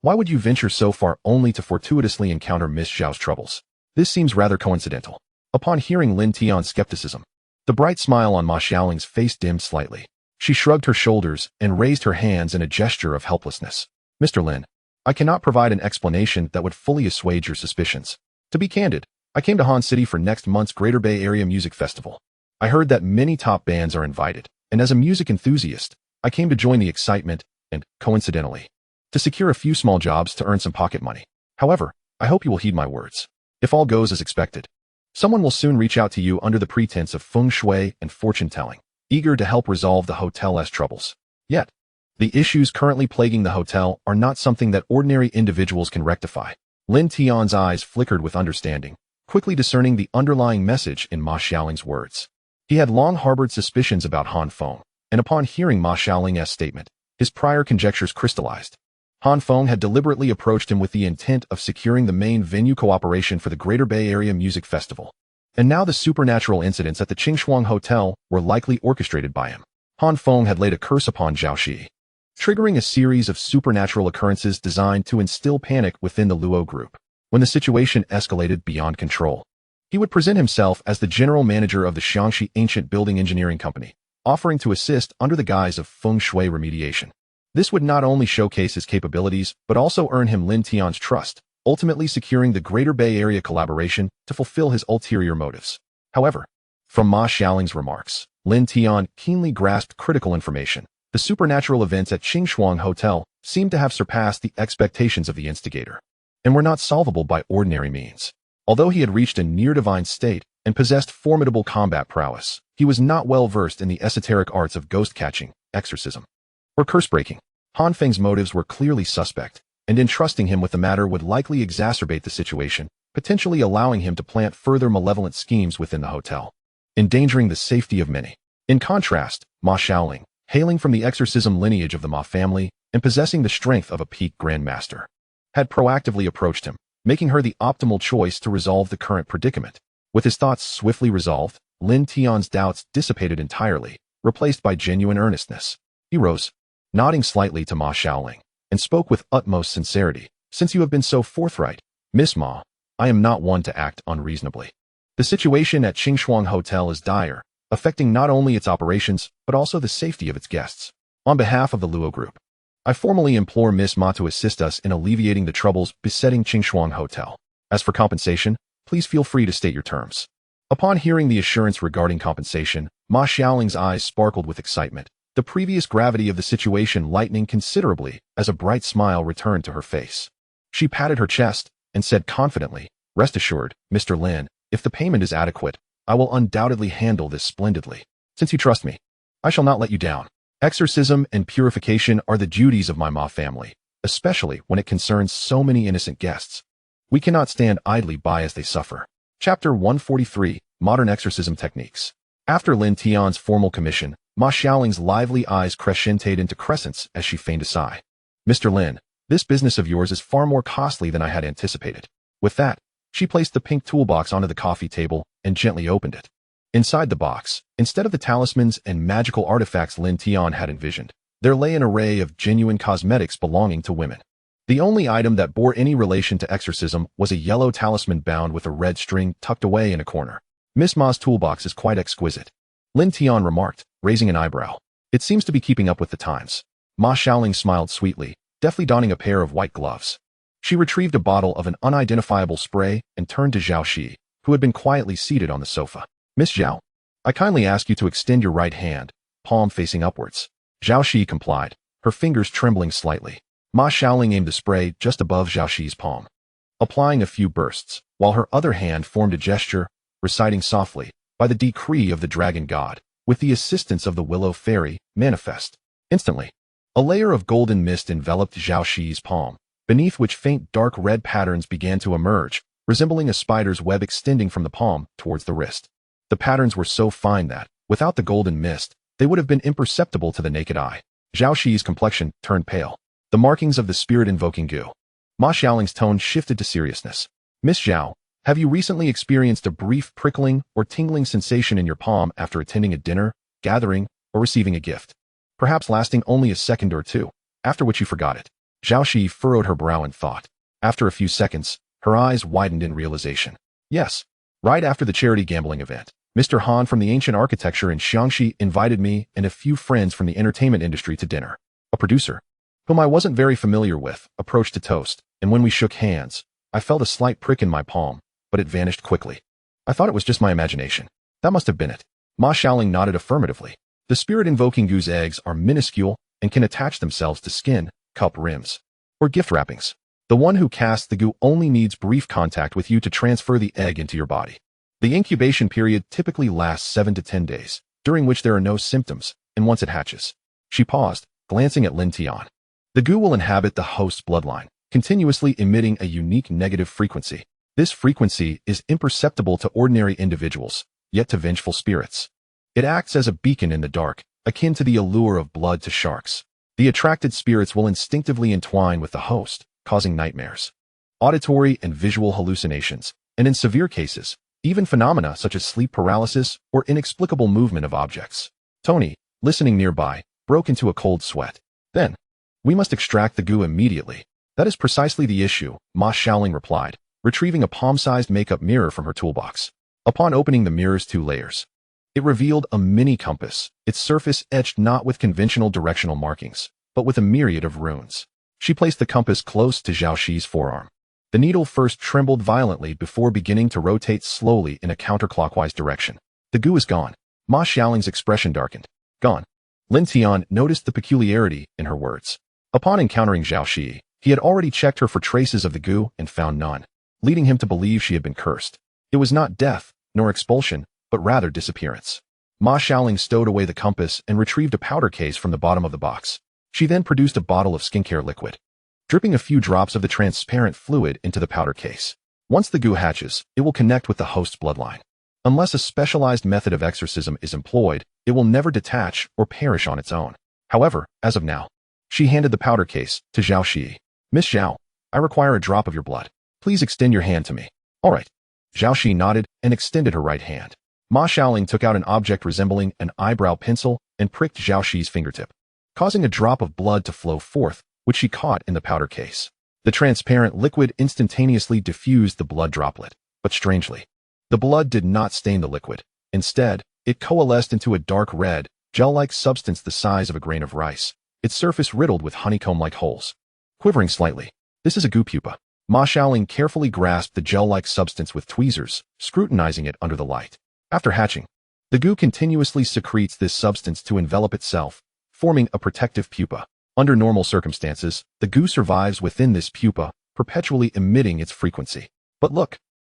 Why would you venture so far only to fortuitously encounter Miss Zhao's troubles? This seems rather coincidental. Upon hearing Lin Tian's skepticism, the bright smile on Ma Xiaoling's face dimmed slightly. She shrugged her shoulders and raised her hands in a gesture of helplessness. Mr. Lin, I cannot provide an explanation that would fully assuage your suspicions. To be candid, I came to Han City for next month's Greater Bay Area Music Festival. I heard that many top bands are invited, and as a music enthusiast, I came to join the excitement and, coincidentally, to secure a few small jobs to earn some pocket money. However, I hope you will heed my words. If all goes as expected, someone will soon reach out to you under the pretense of feng shui and fortune-telling, eager to help resolve the hotel's troubles. Yet, the issues currently plaguing the hotel are not something that ordinary individuals can rectify. Lin Tian's eyes flickered with understanding, quickly discerning the underlying message in Ma Xiaoling's words. He had long harbored suspicions about Han Feng, and upon hearing Ma Xiaoling's statement, his prior conjectures crystallized. Han Feng had deliberately approached him with the intent of securing the main venue cooperation for the Greater Bay Area Music Festival. And now the supernatural incidents at the Qingshuang Hotel were likely orchestrated by him. Han Feng had laid a curse upon Zhao Shi, triggering a series of supernatural occurrences designed to instill panic within the Luo group. When the situation escalated beyond control, he would present himself as the general manager of the Xiangxi Ancient Building Engineering Company, offering to assist under the guise of feng shui remediation. This would not only showcase his capabilities, but also earn him Lin Tian's trust, ultimately securing the Greater Bay Area collaboration to fulfill his ulterior motives. However, from Ma Xiaoling's remarks, Lin Tian keenly grasped critical information. The supernatural events at Qingshuang Hotel seemed to have surpassed the expectations of the instigator, and were not solvable by ordinary means. Although he had reached a near-divine state and possessed formidable combat prowess, he was not well versed in the esoteric arts of ghost-catching, exorcism, or curse-breaking. Han Feng's motives were clearly suspect, and entrusting him with the matter would likely exacerbate the situation, potentially allowing him to plant further malevolent schemes within the hotel, endangering the safety of many. In contrast, Ma Xiaoling, hailing from the exorcism lineage of the Ma family and possessing the strength of a peak grandmaster, had proactively approached him, making her the optimal choice to resolve the current predicament. With his thoughts swiftly resolved, Lin Tian's doubts dissipated entirely, replaced by genuine earnestness. He rose, nodding slightly to Ma Xiaoling, and spoke with utmost sincerity. Since you have been so forthright, Miss Ma, I am not one to act unreasonably. The situation at Qingshuang Hotel is dire, affecting not only its operations, but also the safety of its guests. On behalf of the Luo Group, I formally implore Miss Ma to assist us in alleviating the troubles besetting Qingshuang Hotel. As for compensation, please feel free to state your terms. Upon hearing the assurance regarding compensation, Ma Xiaoling's eyes sparkled with excitement, the previous gravity of the situation lightening considerably as a bright smile returned to her face. She patted her chest and said confidently, "Rest assured, Mr. Lin, if the payment is adequate, I will undoubtedly handle this splendidly. Since you trust me, I shall not let you down. Exorcism and purification are the duties of my Ma family, especially when it concerns so many innocent guests. We cannot stand idly by as they suffer." Chapter 143, Modern Exorcism Techniques. After Lin Tian's formal commission, Ma Xiaoling's lively eyes crescented into crescents as she feigned a sigh. "Mr. Lin, this business of yours is far more costly than I had anticipated." With that, she placed the pink toolbox onto the coffee table and gently opened it. Inside the box, instead of the talismans and magical artifacts Lin Tian had envisioned, there lay an array of genuine cosmetics belonging to women. The only item that bore any relation to exorcism was a yellow talisman bound with a red string tucked away in a corner. "Miss Ma's toolbox is quite exquisite," Lin Tian remarked, raising an eyebrow. "It seems to be keeping up with the times." Ma Xiaoling smiled sweetly, deftly donning a pair of white gloves. She retrieved a bottle of an unidentifiable spray and turned to Zhao Shi, who had been quietly seated on the sofa. "Miss Zhao, I kindly ask you to extend your right hand, palm facing upwards." Zhao Shi complied, her fingers trembling slightly. Ma Xiaoling aimed the spray just above Zhao Shi's palm, applying a few bursts, while her other hand formed a gesture, reciting softly, "By the decree of the dragon god, with the assistance of the willow fairy, manifest." Instantly, a layer of golden mist enveloped Zhao Shi's palm, beneath which faint dark red patterns began to emerge, resembling a spider's web extending from the palm towards the wrist. The patterns were so fine that, without the golden mist, they would have been imperceptible to the naked eye. Zhao Shi's complexion turned pale. The markings of the spirit-invoking goo. Ma Xiaoling's tone shifted to seriousness. Miss Zhao, have you recently experienced a brief prickling or tingling sensation in your palm after attending a dinner, gathering, or receiving a gift? Perhaps lasting only a second or two, after which you forgot it. Zhao Shi furrowed her brow in thought. After a few seconds, her eyes widened in realization. Yes, right after the charity gambling event, Mr. Han from the ancient architecture in Xiangxi invited me and a few friends from the entertainment industry to dinner. A producer, whom I wasn't very familiar with, approached to toast, and when we shook hands, I felt a slight prick in my palm, but it vanished quickly. I thought it was just my imagination. That must have been it. Ma Xiaoling nodded affirmatively. The spirit-invoking goo's eggs are minuscule and can attach themselves to skin, cup rims, or gift wrappings. The one who casts the goo only needs brief contact with you to transfer the egg into your body. The incubation period typically lasts 7 to 10 days, during which there are no symptoms, and once it hatches. She paused, glancing at Lin Tian. The goo will inhabit the host's bloodline, continuously emitting a unique negative frequency. This frequency is imperceptible to ordinary individuals, yet to vengeful spirits. It acts as a beacon in the dark, akin to the allure of blood to sharks. The attracted spirits will instinctively entwine with the host, causing nightmares, auditory and visual hallucinations, and in severe cases, even phenomena such as sleep paralysis or inexplicable movement of objects. Tony, listening nearby, broke into a cold sweat. Then, we must extract the goo immediately. That is precisely the issue, Ma Xiaoling replied, retrieving a palm-sized makeup mirror from her toolbox. Upon opening the mirror's 2 layers, it revealed a mini compass, its surface etched not with conventional directional markings, but with a myriad of runes. She placed the compass close to Zhao Shi's forearm. The needle first trembled violently before beginning to rotate slowly in a counterclockwise direction. The goo is gone. Ma Xiaoling's expression darkened. Gone. Lin Tian noticed the peculiarity in her words. Upon encountering Zhao Shi, he had already checked her for traces of the goo and found none, leading him to believe she had been cursed. It was not death, nor expulsion, but rather disappearance. Ma Xiaoling stowed away the compass and retrieved a powder case from the bottom of the box. She then produced a bottle of skincare liquid, dripping a few drops of the transparent fluid into the powder case. Once the goo hatches, it will connect with the host's bloodline. Unless a specialized method of exorcism is employed, it will never detach or perish on its own. However, as of now, she handed the powder case to Zhao Shi. Miss Zhao, I require a drop of your blood. Please extend your hand to me. All right. Zhao Shi nodded and extended her right hand. Ma Xiaoling took out an object resembling an eyebrow pencil and pricked Zhao Shi's fingertip, causing a drop of blood to flow forth, which she caught in the powder case. The transparent liquid instantaneously diffused the blood droplet, but strangely, the blood did not stain the liquid. Instead, it coalesced into a dark red, gel-like substance the size of a grain of rice, its surface riddled with honeycomb-like holes. Quivering slightly, this is a goo pupa. Ma Xiaoling carefully grasped the gel-like substance with tweezers, scrutinizing it under the light. After hatching, the goo continuously secretes this substance to envelop itself, forming a protective pupa. Under normal circumstances, the goo survives within this pupa, perpetually emitting its frequency. But look,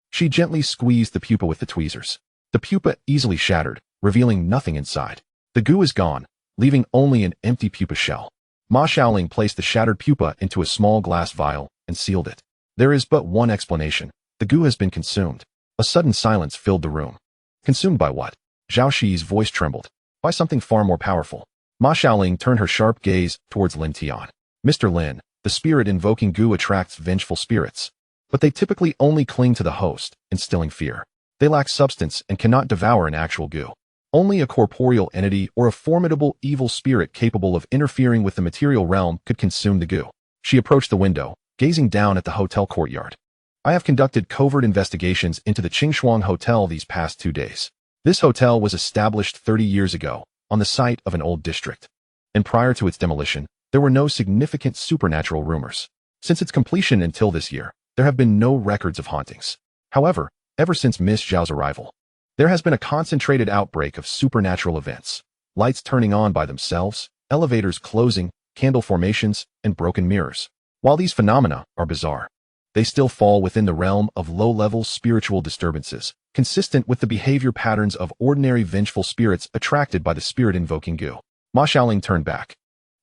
she gently squeezed the pupa with the tweezers. The pupa easily shattered, revealing nothing inside. The goo is gone, leaving only an empty pupa shell. Ma Xiaoling placed the shattered pupa into a small glass vial and sealed it. There is but one explanation. The goo has been consumed. A sudden silence filled the room. Consumed by what? Zhao Shi's voice trembled. By something far more powerful. Ma Xiaoling turned her sharp gaze towards Lin Tian. Mr. Lin, the spirit-invoking goo attracts vengeful spirits, but they typically only cling to the host, instilling fear. They lack substance and cannot devour an actual goo. Only a corporeal entity or a formidable evil spirit capable of interfering with the material realm could consume the goo. She approached the window, gazing down at the hotel courtyard. I have conducted covert investigations into the Qingshuang Hotel these past 2 days. This hotel was established 30 years ago, on the site of an old district. And prior to its demolition, there were no significant supernatural rumors. Since its completion until this year, there have been no records of hauntings. However, ever since Miss Zhao's arrival, there has been a concentrated outbreak of supernatural events. Lights turning on by themselves, elevators closing, candle formations, and broken mirrors. While these phenomena are bizarre, they still fall within the realm of low-level spiritual disturbances, consistent with the behavior patterns of ordinary vengeful spirits attracted by the spirit-invoking goo. Ma Xiaoling turned back,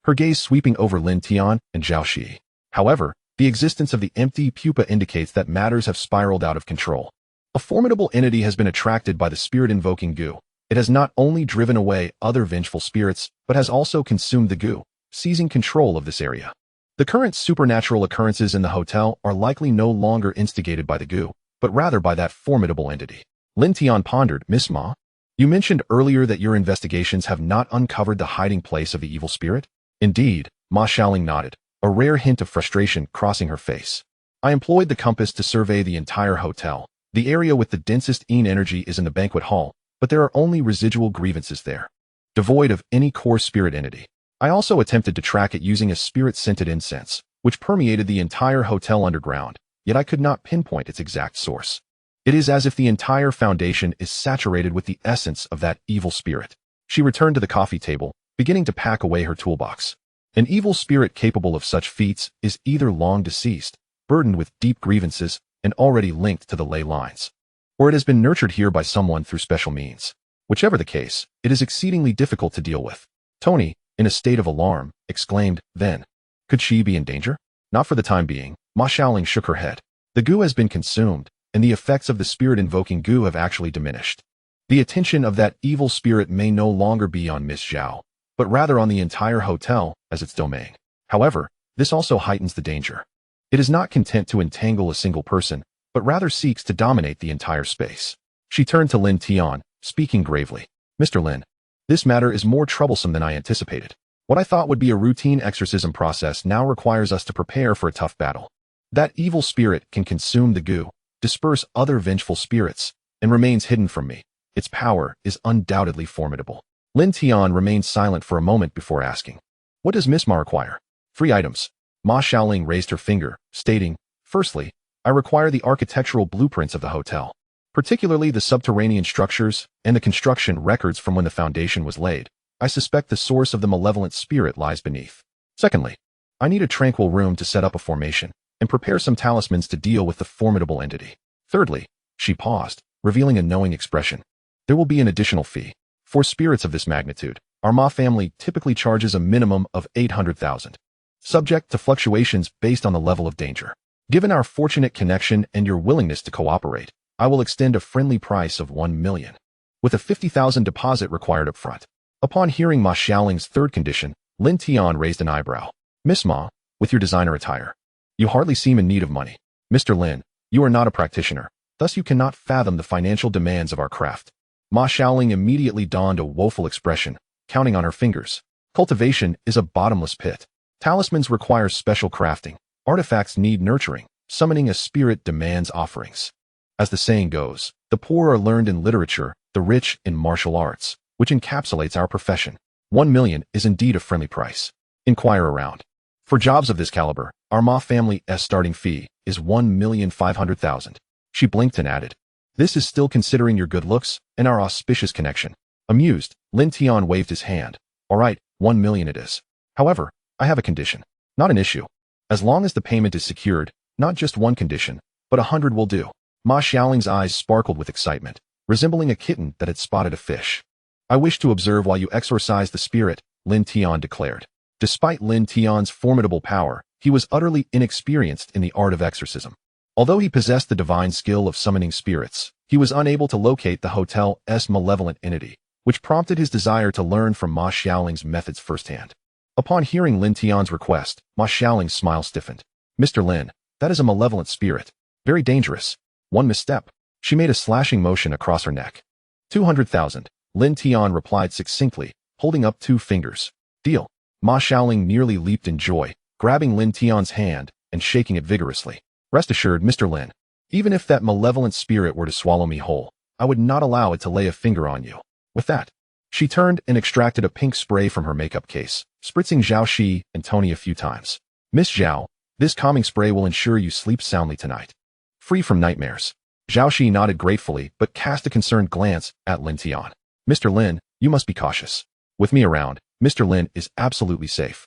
her gaze sweeping over Lin Tian and Zhao Shi. However, The existence of the empty pupa indicates that matters have spiraled out of control. A formidable entity has been attracted by the spirit-invoking goo. It has not only driven away other vengeful spirits, but has also consumed the goo, seizing control of this area. The current supernatural occurrences in the hotel are likely no longer instigated by the goo, but rather by that formidable entity. Lin Tian pondered, Miss Ma, you mentioned earlier that your investigations have not uncovered the hiding place of the evil spirit? Indeed, Ma Xiaoling nodded, a rare hint of frustration crossing her face. I employed the compass to survey the entire hotel. The area with the densest energy is in the banquet hall, but there are only residual grievances there, devoid of any core spirit entity. I also attempted to track it using a spirit-scented incense, which permeated the entire hotel underground, yet I could not pinpoint its exact source. It is as if the entire foundation is saturated with the essence of that evil spirit. She returned to the coffee table, beginning to pack away her toolbox. An evil spirit capable of such feats is either long deceased, burdened with deep grievances, and already linked to the ley lines, or it has been nurtured here by someone through special means. Whichever the case, it is exceedingly difficult to deal with. Tony, in a state of alarm, exclaimed, then, could she be in danger? Not for the time being. Ma Xiaoling shook her head. The goo has been consumed, and the effects of the spirit-invoking goo have actually diminished. The attention of that evil spirit may no longer be on Miss Zhao, but rather on the entire hotel as its domain. However, this also heightens the danger. It is not content to entangle a single person, but rather seeks to dominate the entire space. She turned to Lin Tian, speaking gravely. Mr. Lin, this matter is more troublesome than I anticipated. What I thought would be a routine exorcism process now requires us to prepare for a tough battle. That evil spirit can consume the goo, disperse other vengeful spirits, and remains hidden from me. Its power is undoubtedly formidable. Lin Tian remained silent for a moment before asking, what does Miss Ma require? 3 items. Ma Xiaoling raised her finger, stating, firstly, I require the architectural blueprints of the hotel, particularly the subterranean structures and the construction records from when the foundation was laid. I suspect the source of the malevolent spirit lies beneath. Secondly, I need a tranquil room to set up a formation and prepare some talismans to deal with the formidable entity. Thirdly, she paused, revealing a knowing expression. There will be an additional fee. For spirits of this magnitude, our Ma family typically charges a minimum of 800,000. Subject to fluctuations based on the level of danger. Given our fortunate connection and your willingness to cooperate, I will extend a friendly price of 1 million, with a 50,000 deposit required up front. Upon hearing Ma Xiaoling's third condition, Lin Tian raised an eyebrow. Miss Ma, with your designer attire, you hardly seem in need of money. Mr. Lin, you are not a practitioner, thus you cannot fathom the financial demands of our craft. Ma Xiaoling immediately donned a woeful expression, counting on her fingers. Cultivation is a bottomless pit. Talismans require special crafting. Artifacts need nurturing. Summoning a spirit demands offerings. As the saying goes, the poor are learned in literature, the rich in martial arts, which encapsulates our profession. 1 million is indeed a friendly price. Inquire around. For jobs of this caliber, our Ma family's starting fee is 1,500,000. She blinked and added, this is still considering your good looks and our auspicious connection. Amused, Lin Tian waved his hand. All right, 1 million it is. However, I have a condition. Not an issue. As long as the payment is secured, not just one condition, but 100 will do. Ma Xiaoling's eyes sparkled with excitement, resembling a kitten that had spotted a fish. I wish to observe while you exorcise the spirit, Lin Tian declared. Despite Lin Tian's formidable power, he was utterly inexperienced in the art of exorcism. Although he possessed the divine skill of summoning spirits, he was unable to locate the hotel's malevolent entity, which prompted his desire to learn from Ma Xiaoling's methods firsthand. Upon hearing Lin Tian's request, Ma Xiaoling's smile stiffened. Mr. Lin, that is a malevolent spirit. Very dangerous. One misstep. She made a slashing motion across her neck. 200,000. Lin Tian replied succinctly, holding up 2 fingers. Deal. Ma Xiaoling nearly leaped in joy, grabbing Lin Tian's hand and shaking it vigorously. Rest assured, Mr. Lin, even if that malevolent spirit were to swallow me whole, I would not allow it to lay a finger on you. With that, she turned and extracted a pink spray from her makeup case, spritzing Zhao Shi and Tony a few times. Miss Zhao, this calming spray will ensure you sleep soundly tonight. Free from nightmares. Zhao Shi nodded gratefully but cast a concerned glance at Lin Tian. Mr. Lin, you must be cautious. With me around, Mr. Lin is absolutely safe.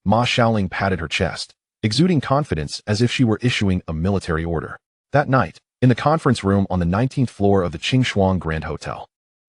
Ma Xiaoling patted her chest, exuding confidence as if she were issuing a military order. That night, in the conference room on the 19th floor of the Qingshuang Grand Hotel.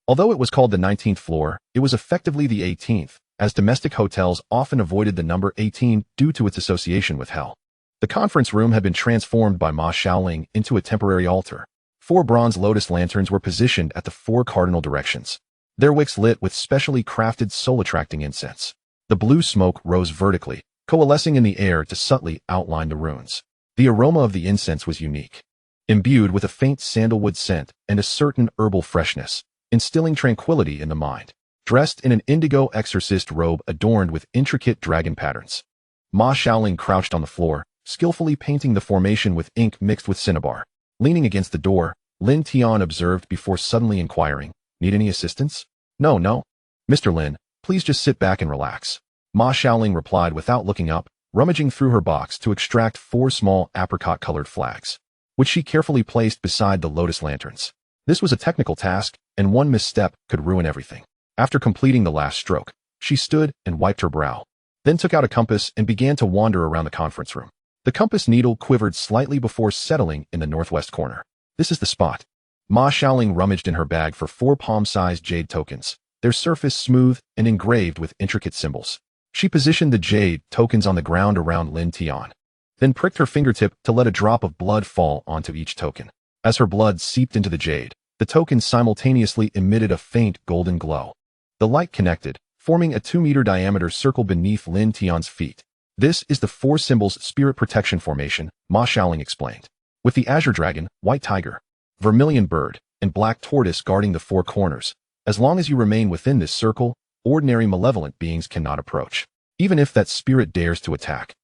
Although it was called the 19th floor, it was effectively the 18th, as domestic hotels often avoided the number 18 due to its association with hell. The conference room had been transformed by Ma Xiaoling into a temporary altar. 4 bronze lotus lanterns were positioned at the 4 cardinal directions, their wicks lit with specially crafted soul-attracting incense. The blue smoke rose vertically, coalescing in the air to subtly outline the runes. The aroma of the incense was unique, imbued with a faint sandalwood scent and a certain herbal freshness, instilling tranquility in the mind. Dressed in an indigo exorcist robe adorned with intricate dragon patterns, Ma Xiaoling crouched on the floor, skillfully painting the formation with ink mixed with cinnabar. Leaning against the door, Lin Tian observed before suddenly inquiring, "Need any assistance?" No. Mr. Lin, please just sit back and relax." Ma Xiaoling replied without looking up, rummaging through her box to extract 4 small apricot-colored flags, which she carefully placed beside the lotus lanterns. This was a technical task, and one misstep could ruin everything. After completing the last stroke, she stood and wiped her brow, then took out a compass and began to wander around the conference room. The compass needle quivered slightly before settling in the northwest corner. "This is the spot." Ma Xiaoling rummaged in her bag for 4 palm-sized jade tokens, their surface smooth and engraved with intricate symbols. She positioned the jade tokens on the ground around Lin Tian, then pricked her fingertip to let a drop of blood fall onto each token. As her blood seeped into the jade, the tokens simultaneously emitted a faint golden glow. The light connected, forming a 2-meter diameter circle beneath Lin Tian's feet. "This is the 4 symbols spirit protection formation," Ma Xiaoling explained. "With the azure dragon, white tiger, vermilion bird, and black tortoise guarding the 4 corners, as long as you remain within this circle, ordinary malevolent beings cannot approach, even if that spirit dares to attack.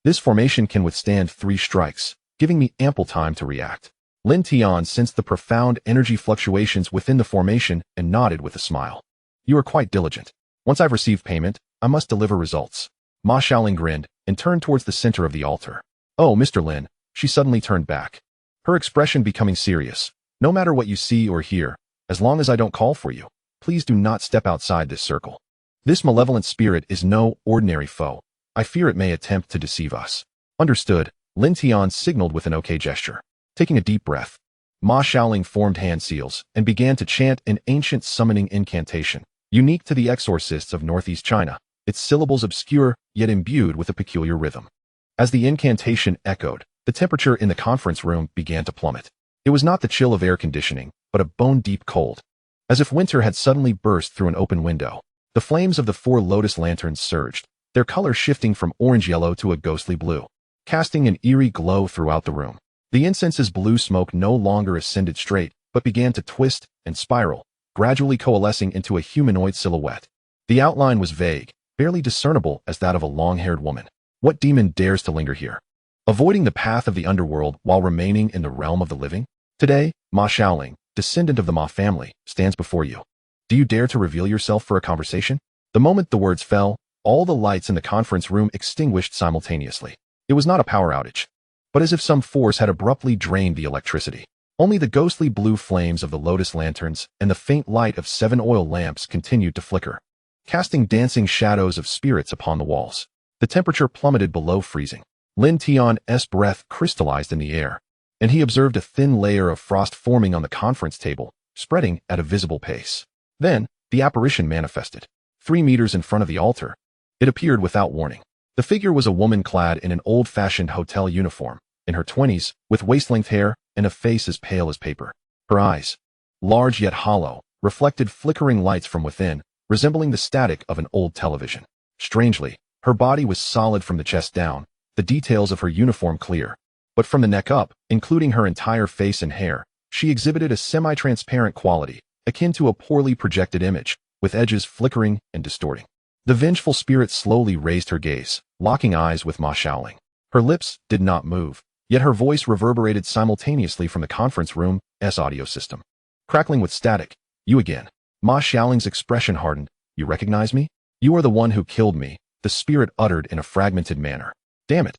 This formation can withstand 3 strikes, giving me ample time to react." Lin Tian sensed the profound energy fluctuations within the formation and nodded with a smile. "You are quite diligent. Once I've received payment, I must deliver results." Ma Xiaoling grinned and turned towards the center of the altar. "Oh, Mr. Lin," she suddenly turned back, her expression becoming serious. "No matter what you see or hear, as long as I don't call for you, please do not step outside this circle. This malevolent spirit is no ordinary foe. I fear it may attempt to deceive us." "Understood," Lin Tian signaled with an okay gesture. Taking a deep breath, Ma Xiaoling formed hand seals and began to chant an ancient summoning incantation, unique to the exorcists of northeast China, its syllables obscure yet imbued with a peculiar rhythm. As the incantation echoed, the temperature in the conference room began to plummet. It was not the chill of air conditioning, but a bone-deep cold, as if winter had suddenly burst through an open window. The flames of the 4 lotus lanterns surged, their color shifting from orange-yellow to a ghostly blue, casting an eerie glow throughout the room. The incense's blue smoke no longer ascended straight, but began to twist and spiral, gradually coalescing into a humanoid silhouette. The outline was vague, barely discernible as that of a long-haired woman. What demon dares to linger here, avoiding the path of the underworld while remaining in the realm of the living? Today, Ma Xiaoling, descendant of the Ma family, stands before you. Do you dare to reveal yourself for a conversation? The moment the words fell, all the lights in the conference room extinguished simultaneously. It was not a power outage, but as if some force had abruptly drained the electricity. Only the ghostly blue flames of the lotus lanterns and the faint light of 7 oil lamps continued to flicker, casting dancing shadows of spirits upon the walls. The temperature plummeted below freezing. Lin Tian's breath crystallized in the air, and he observed a thin layer of frost forming on the conference table, spreading at a visible pace. Then, the apparition manifested. 3 meters in front of the altar, it appeared without warning. The figure was a woman clad in an old-fashioned hotel uniform, in her 20s, with waist-length hair and a face as pale as paper. Her eyes, large yet hollow, reflected flickering lights from within, resembling the static of an old television. Strangely, her body was solid from the chest down, the details of her uniform clear. But from the neck up, including her entire face and hair, she exhibited a semi-transparent quality, akin to a poorly projected image, with edges flickering and distorting. The vengeful spirit slowly raised her gaze, locking eyes with Ma Xiaoling. Her lips did not move, yet her voice reverberated simultaneously from the conference room's audio system. Crackling with static, "You again." Ma Xiaoling's expression hardened. "You recognize me? You are the one who killed me," the spirit uttered in a fragmented manner. "Damn it.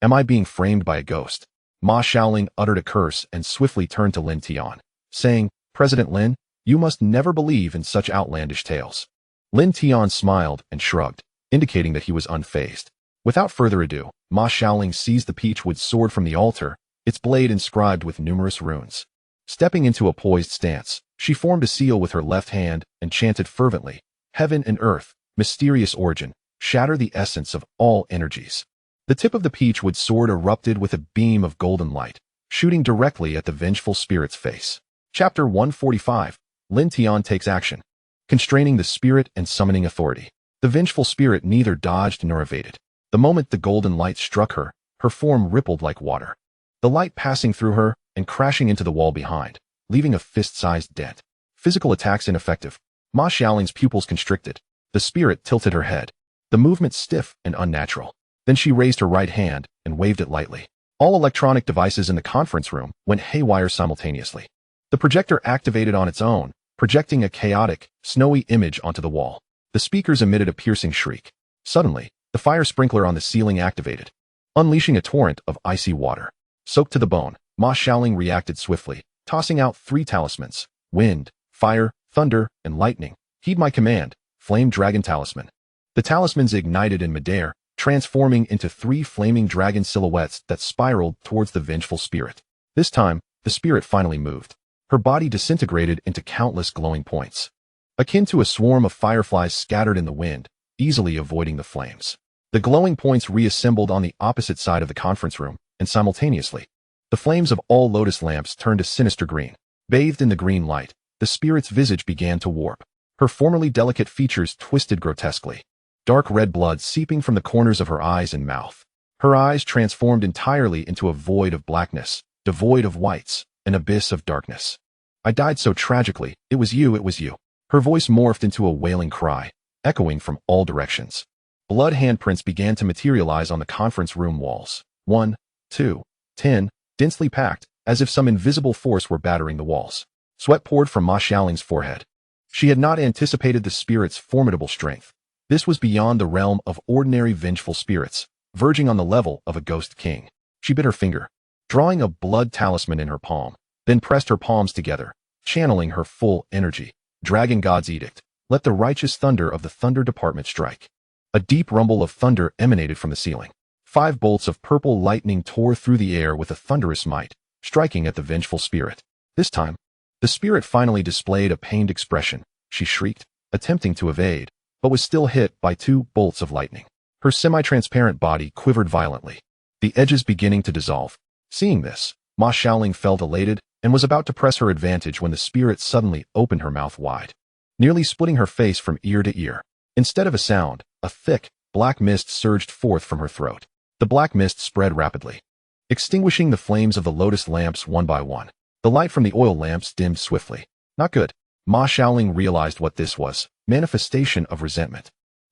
Am I being framed by a ghost?" Ma Xiaoling uttered a curse and swiftly turned to Lin Tian, saying, "President Lin, you must never believe in such outlandish tales." Lin Tian smiled and shrugged, indicating that he was unfazed. Without further ado, Ma Xiaoling seized the peachwood sword from the altar, its blade inscribed with numerous runes. Stepping into a poised stance, she formed a seal with her left hand and chanted fervently, "Heaven and earth, mysterious origin, shatter the essence of all energies." The tip of the peach-wood sword erupted with a beam of golden light, shooting directly at the vengeful spirit's face. Chapter 145. Lin Tian takes action. Constraining the spirit and summoning authority. The vengeful spirit neither dodged nor evaded. The moment the golden light struck her, her form rippled like water. The light passing through her and crashing into the wall behind, leaving a fist-sized dent. Physical attacks ineffective. Ma Xiaoling's pupils constricted. The spirit tilted her head, the movement stiff and unnatural. Then she raised her right hand and waved it lightly. All electronic devices in the conference room went haywire simultaneously. The projector activated on its own, projecting a chaotic, snowy image onto the wall. The speakers emitted a piercing shriek. Suddenly, the fire sprinkler on the ceiling activated, unleashing a torrent of icy water. Soaked to the bone, Ma Xiaoling reacted swiftly, tossing out 3 talismans: wind, fire, thunder, and lightning. Heed my command, Flame Dragon Talisman. The talismans ignited in midair, transforming into 3 flaming dragon silhouettes that spiraled towards the vengeful spirit. This time, the spirit finally moved. Her body disintegrated into countless glowing points, akin to a swarm of fireflies scattered in the wind, easily avoiding the flames. The glowing points reassembled on the opposite side of the conference room, and simultaneously, the flames of all lotus lamps turned a sinister green. Bathed in the green light, the spirit's visage began to warp. Her formerly delicate features twisted grotesquely, dark red blood seeping from the corners of her eyes and mouth. Her eyes transformed entirely into a void of blackness, devoid of whites, an abyss of darkness. I died so tragically, it was you, it was you. Her voice morphed into a wailing cry, echoing from all directions. Blood handprints began to materialize on the conference room walls. 1, 2, 10, densely packed, as if some invisible force were battering the walls. Sweat poured from Ma Xiaoling's forehead. She had not anticipated the spirit's formidable strength. This was beyond the realm of ordinary vengeful spirits, verging on the level of a ghost king. She bit her finger, drawing a blood talisman in her palm, then pressed her palms together, channeling her full energy. Dragon God's edict. Let the righteous thunder of the thunder department strike. A deep rumble of thunder emanated from the ceiling. 5 bolts of purple lightning tore through the air with a thunderous might, striking at the vengeful spirit. This time, the spirit finally displayed a pained expression. She shrieked, attempting to evade, but was still hit by 2 bolts of lightning. Her semi-transparent body quivered violently, the edges beginning to dissolve. Seeing this, Ma Xiaoling felt elated and was about to press her advantage when the spirit suddenly opened her mouth wide, nearly splitting her face from ear to ear. Instead of a sound, a thick, black mist surged forth from her throat. The black mist spread rapidly, extinguishing the flames of the lotus lamps one by one. The light from the oil lamps dimmed swiftly. Not good. Ma Xiaoling realized what this was: manifestation of resentment.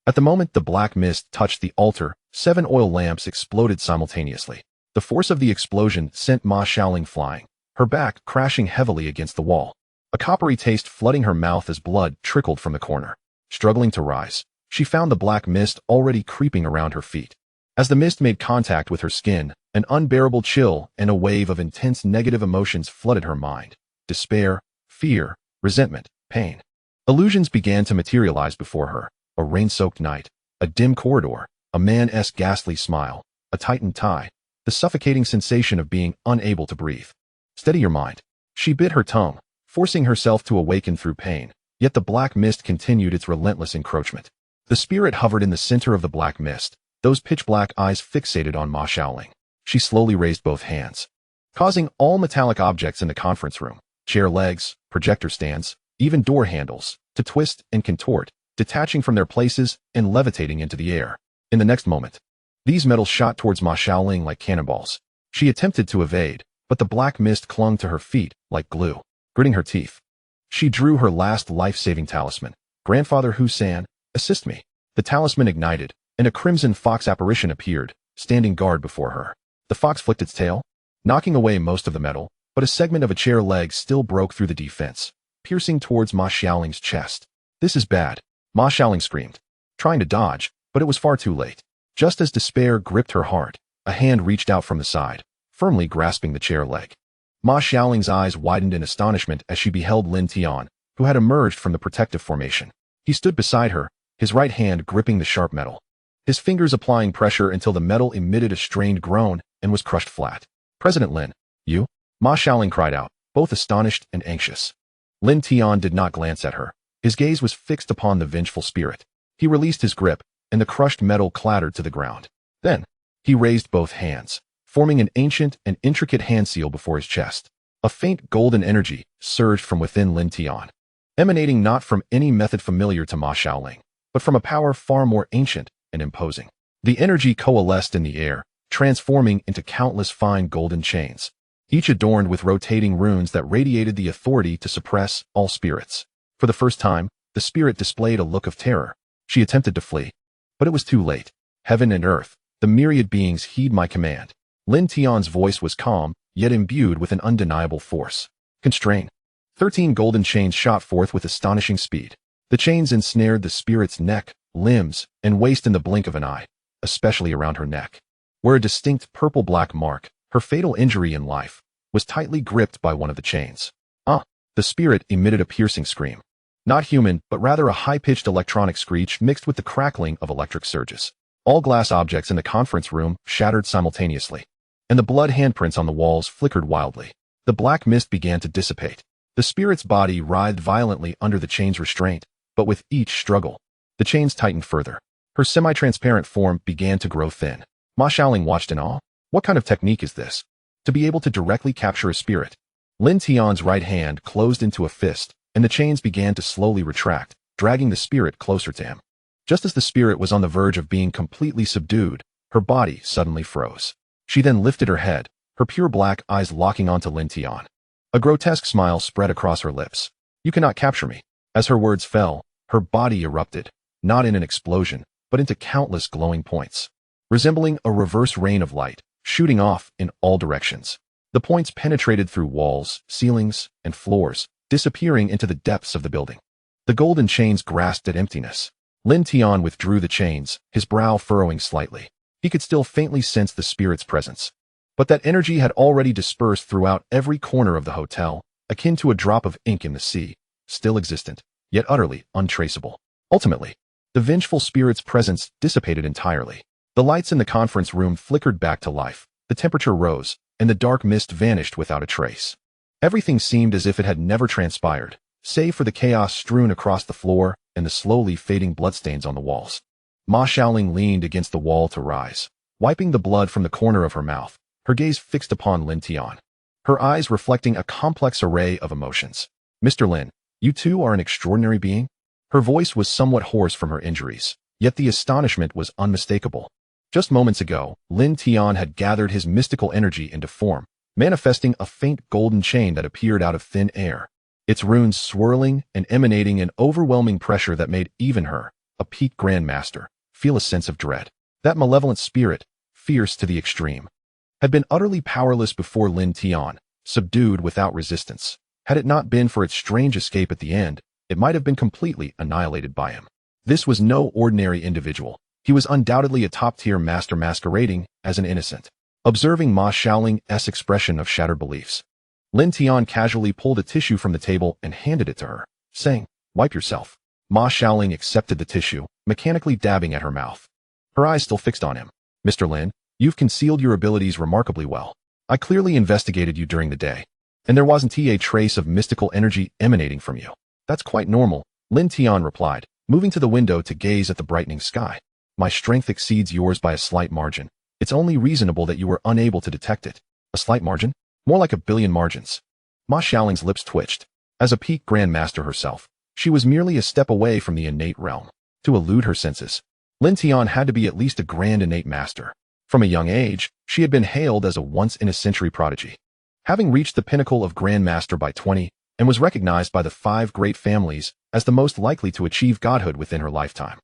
At the moment the black mist touched the altar, 7 oil lamps exploded simultaneously. The force of the explosion sent Ma Xiaoling flying, her back crashing heavily against the wall, a coppery taste flooding her mouth as blood trickled from the corner. Struggling to rise, she found the black mist already creeping around her feet. As the mist made contact with her skin, an unbearable chill and a wave of intense negative emotions flooded her mind. Despair, fear, resentment, pain. Illusions began to materialize before her: a rain-soaked night, a dim corridor, a man's ghastly smile, a tightened tie, the suffocating sensation of being unable to breathe. Steady your mind. She bit her tongue, forcing herself to awaken through pain, yet the black mist continued its relentless encroachment. The spirit hovered in the center of the black mist, those pitch-black eyes fixated on Ma Xiaoling. She slowly raised both hands, causing all metallic objects in the conference room, chair legs, projector stands, even door handles, to twist and contort, detaching from their places and levitating into the air. In the next moment, these metals shot towards Ma Xiaoling like cannonballs. She attempted to evade, but the black mist clung to her feet like glue. Gritting her teeth, she drew her last life-saving talisman. Grandfather Husan, assist me. The talisman ignited, and a crimson fox apparition appeared, standing guard before her. The fox flicked its tail, knocking away most of the metal, but a segment of a chair leg still broke through the defense, piercing towards Ma Xiaoling's chest. This is bad, Ma Xiaoling screamed, trying to dodge, but it was far too late. Just as despair gripped her heart, a hand reached out from the side, firmly grasping the chair leg. Ma Xiaoling's eyes widened in astonishment as she beheld Lin Tian, who had emerged from the protective formation. He stood beside her, his right hand gripping the sharp metal, his fingers applying pressure until the metal emitted a strained groan and was crushed flat. President Lin, you? Ma Xiaoling cried out, both astonished and anxious. Lin Tian did not glance at her. His gaze was fixed upon the vengeful spirit. He released his grip, and the crushed metal clattered to the ground. Then, He raised both hands, forming an ancient and intricate hand seal before his chest. A faint golden energy surged from within Lin Tian, emanating not from any method familiar to Ma Xiaoling, but from a power far more ancient and imposing. The energy coalesced in the air, transforming into countless fine golden chains, each adorned with rotating runes that radiated the authority to suppress all spirits. For the first time, the spirit displayed a look of terror. She attempted to flee, but it was too late. Heaven and earth, the myriad beings heed my command. Lin Tian's voice was calm, yet imbued with an undeniable force. Constrain. 13 golden chains shot forth with astonishing speed. The chains ensnared the spirit's neck, limbs, and waist in the blink of an eye, especially around her neck, where a distinct purple-black mark, her fatal injury in life, was tightly gripped by one of the chains. The spirit emitted a piercing scream. Not human, but rather a high-pitched electronic screech mixed with the crackling of electric surges. All glass objects in the conference room shattered simultaneously, and the blood handprints on the walls flickered wildly. The black mist began to dissipate. The spirit's body writhed violently under the chain's restraint, but with each struggle, the chains tightened further. Her semi-transparent form began to grow thin. Ma Xiaoling watched in awe. What kind of technique is this? To be able to directly capture a spirit. Lin Tian's right hand closed into a fist, and the chains began to slowly retract, dragging the spirit closer to him. Just as the spirit was on the verge of being completely subdued, her body suddenly froze. She then lifted her head, her pure black eyes locking onto Lin Tian. A grotesque smile spread across her lips. You cannot capture me. As her words fell, her body erupted, not in an explosion, but into countless glowing points, resembling a reverse rain of light, shooting off in all directions. The points penetrated through walls, ceilings, and floors, disappearing into the depths of the building. The golden chains grasped at emptiness. Lin Tian withdrew the chains, his brow furrowing slightly. He could still faintly sense the spirit's presence. But that energy had already dispersed throughout every corner of the hotel, akin to a drop of ink in the sea, still existent, yet utterly untraceable. Ultimately, the vengeful spirit's presence dissipated entirely. The lights in the conference room flickered back to life, the temperature rose, and the dark mist vanished without a trace. Everything seemed as if it had never transpired, save for the chaos strewn across the floor and the slowly fading bloodstains on the walls. Ma Xiaoling leaned against the wall to rise, wiping the blood from the corner of her mouth, her gaze fixed upon Lin Tian, her eyes reflecting a complex array of emotions. Mr. Lin, you too are an extraordinary being? Her voice was somewhat hoarse from her injuries, yet the astonishment was unmistakable. Just moments ago, Lin Tian had gathered his mystical energy into form, manifesting a faint golden chain that appeared out of thin air, its runes swirling and emanating an overwhelming pressure that made even her, a peak grandmaster, feel a sense of dread. That malevolent spirit, fierce to the extreme, had been utterly powerless before Lin Tian, subdued without resistance. Had it not been for its strange escape at the end, it might have been completely annihilated by him. This was no ordinary individual. He was undoubtedly a top-tier master masquerading as an innocent. Observing Ma Xiaoling's expression of shattered beliefs, Lin Tian casually pulled a tissue from the table and handed it to her, saying, "Wipe yourself." Ma Xiaoling accepted the tissue, mechanically dabbing at her mouth. Her eyes still fixed on him. "Mr. Lin, you've concealed your abilities remarkably well. I clearly investigated you during the day, and there wasn't a trace of mystical energy emanating from you." "That's quite normal," Lin Tian replied, moving to the window to gaze at the brightening sky. "My strength exceeds yours by a slight margin. It's only reasonable that you were unable to detect it." "A slight margin? More like a billion margins." Ma Xiaoling's lips twitched. As a peak grandmaster herself, she was merely a step away from the innate realm. To elude her senses, Lin Tian had to be at least a grand innate master. From a young age, she had been hailed as a once-in-a-century prodigy, having reached the pinnacle of grandmaster by 20, and was recognized by the 5 great families as the most likely to achieve godhood within her lifetime.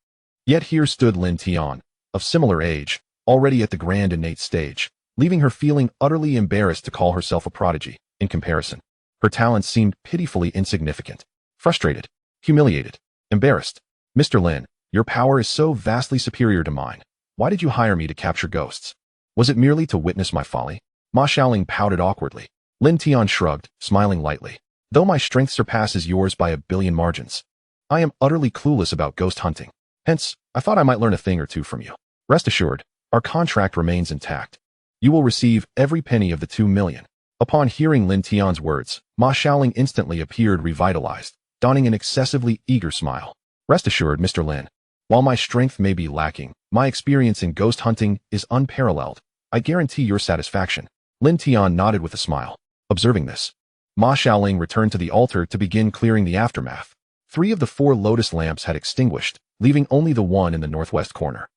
Yet here stood Lin Tian, of similar age, already at the grand innate stage, leaving her feeling utterly embarrassed to call herself a prodigy. In comparison, her talents seemed pitifully insignificant. Frustrated, humiliated, embarrassed. "Mr. Lin, your power is so vastly superior to mine. Why did you hire me to capture ghosts? Was it merely to witness my folly?" Ma Xiaoling pouted awkwardly. Lin Tian shrugged, smiling lightly. "Though my strength surpasses yours by a billion margins, I am utterly clueless about ghost hunting. Hence, I thought I might learn a thing or two from you. Rest assured, our contract remains intact. You will receive every penny of the 2 million. Upon hearing Lin Tian's words, Ma Xiaoling instantly appeared revitalized, donning an excessively eager smile. "Rest assured, Mr. Lin, While my strength may be lacking, my experience in ghost hunting is unparalleled. I guarantee your satisfaction. Lin Tian nodded with a smile. Observing this, Ma Xiaoling returned to the altar to begin clearing the aftermath. 3 of the 4 lotus lamps had extinguished, leaving only the one in the northwest corner,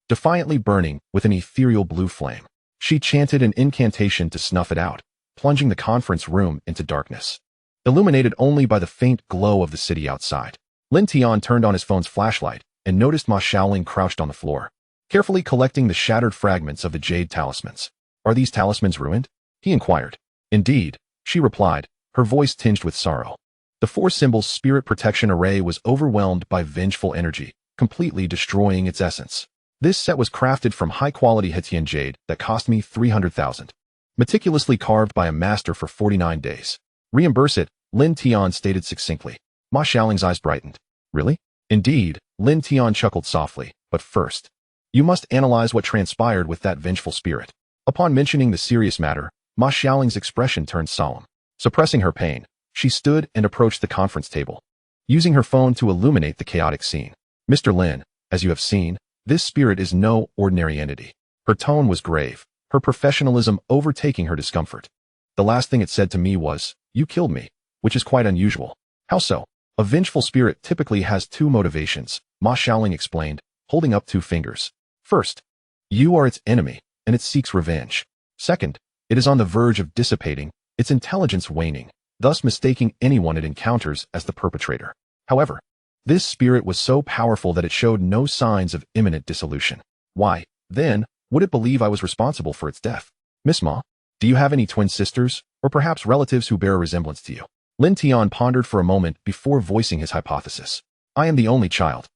defiantly burning with an ethereal blue flame. She chanted an incantation to snuff it out, plunging the conference room into darkness, illuminated only by the faint glow of the city outside. Lin Tian turned on his phone's flashlight and noticed Ma Xiaoling crouched on the floor, carefully collecting the shattered fragments of the jade talismans. Are these talismans ruined? He inquired. Indeed, she replied, her voice tinged with sorrow. The 4 symbols spirit protection array was overwhelmed by vengeful energy, completely destroying its essence. This set was crafted from high-quality Hetian jade that cost me 300,000. Meticulously carved by a master for 49 days. Reimburse it, Lin Tian stated succinctly. Ma Xiaoling's eyes brightened. Really? Indeed, Lin Tian chuckled softly, but first, you must analyze what transpired with that vengeful spirit. Upon mentioning the serious matter, Ma Xiaoling's expression turned solemn. Suppressing her pain, she stood and approached the conference table, using her phone to illuminate the chaotic scene. Mr. Lin, as you have seen, this spirit is no ordinary entity. Her tone was grave, her professionalism overtaking her discomfort. The last thing it said to me was, "You killed me," which is quite unusual. How so? A vengeful spirit typically has 2 motivations, Ma Xiaoling explained, holding up 2 fingers. First, you are its enemy, and it seeks revenge. Second, it is on the verge of dissipating, its intelligence waning, thus mistaking anyone it encounters as the perpetrator. However, this spirit was so powerful that it showed no signs of imminent dissolution. Why, then, would it believe I was responsible for its death? Miss Ma, do you have any twin sisters, or perhaps relatives who bear a resemblance to you? Lin Tian pondered for a moment before voicing his hypothesis. I am the only child.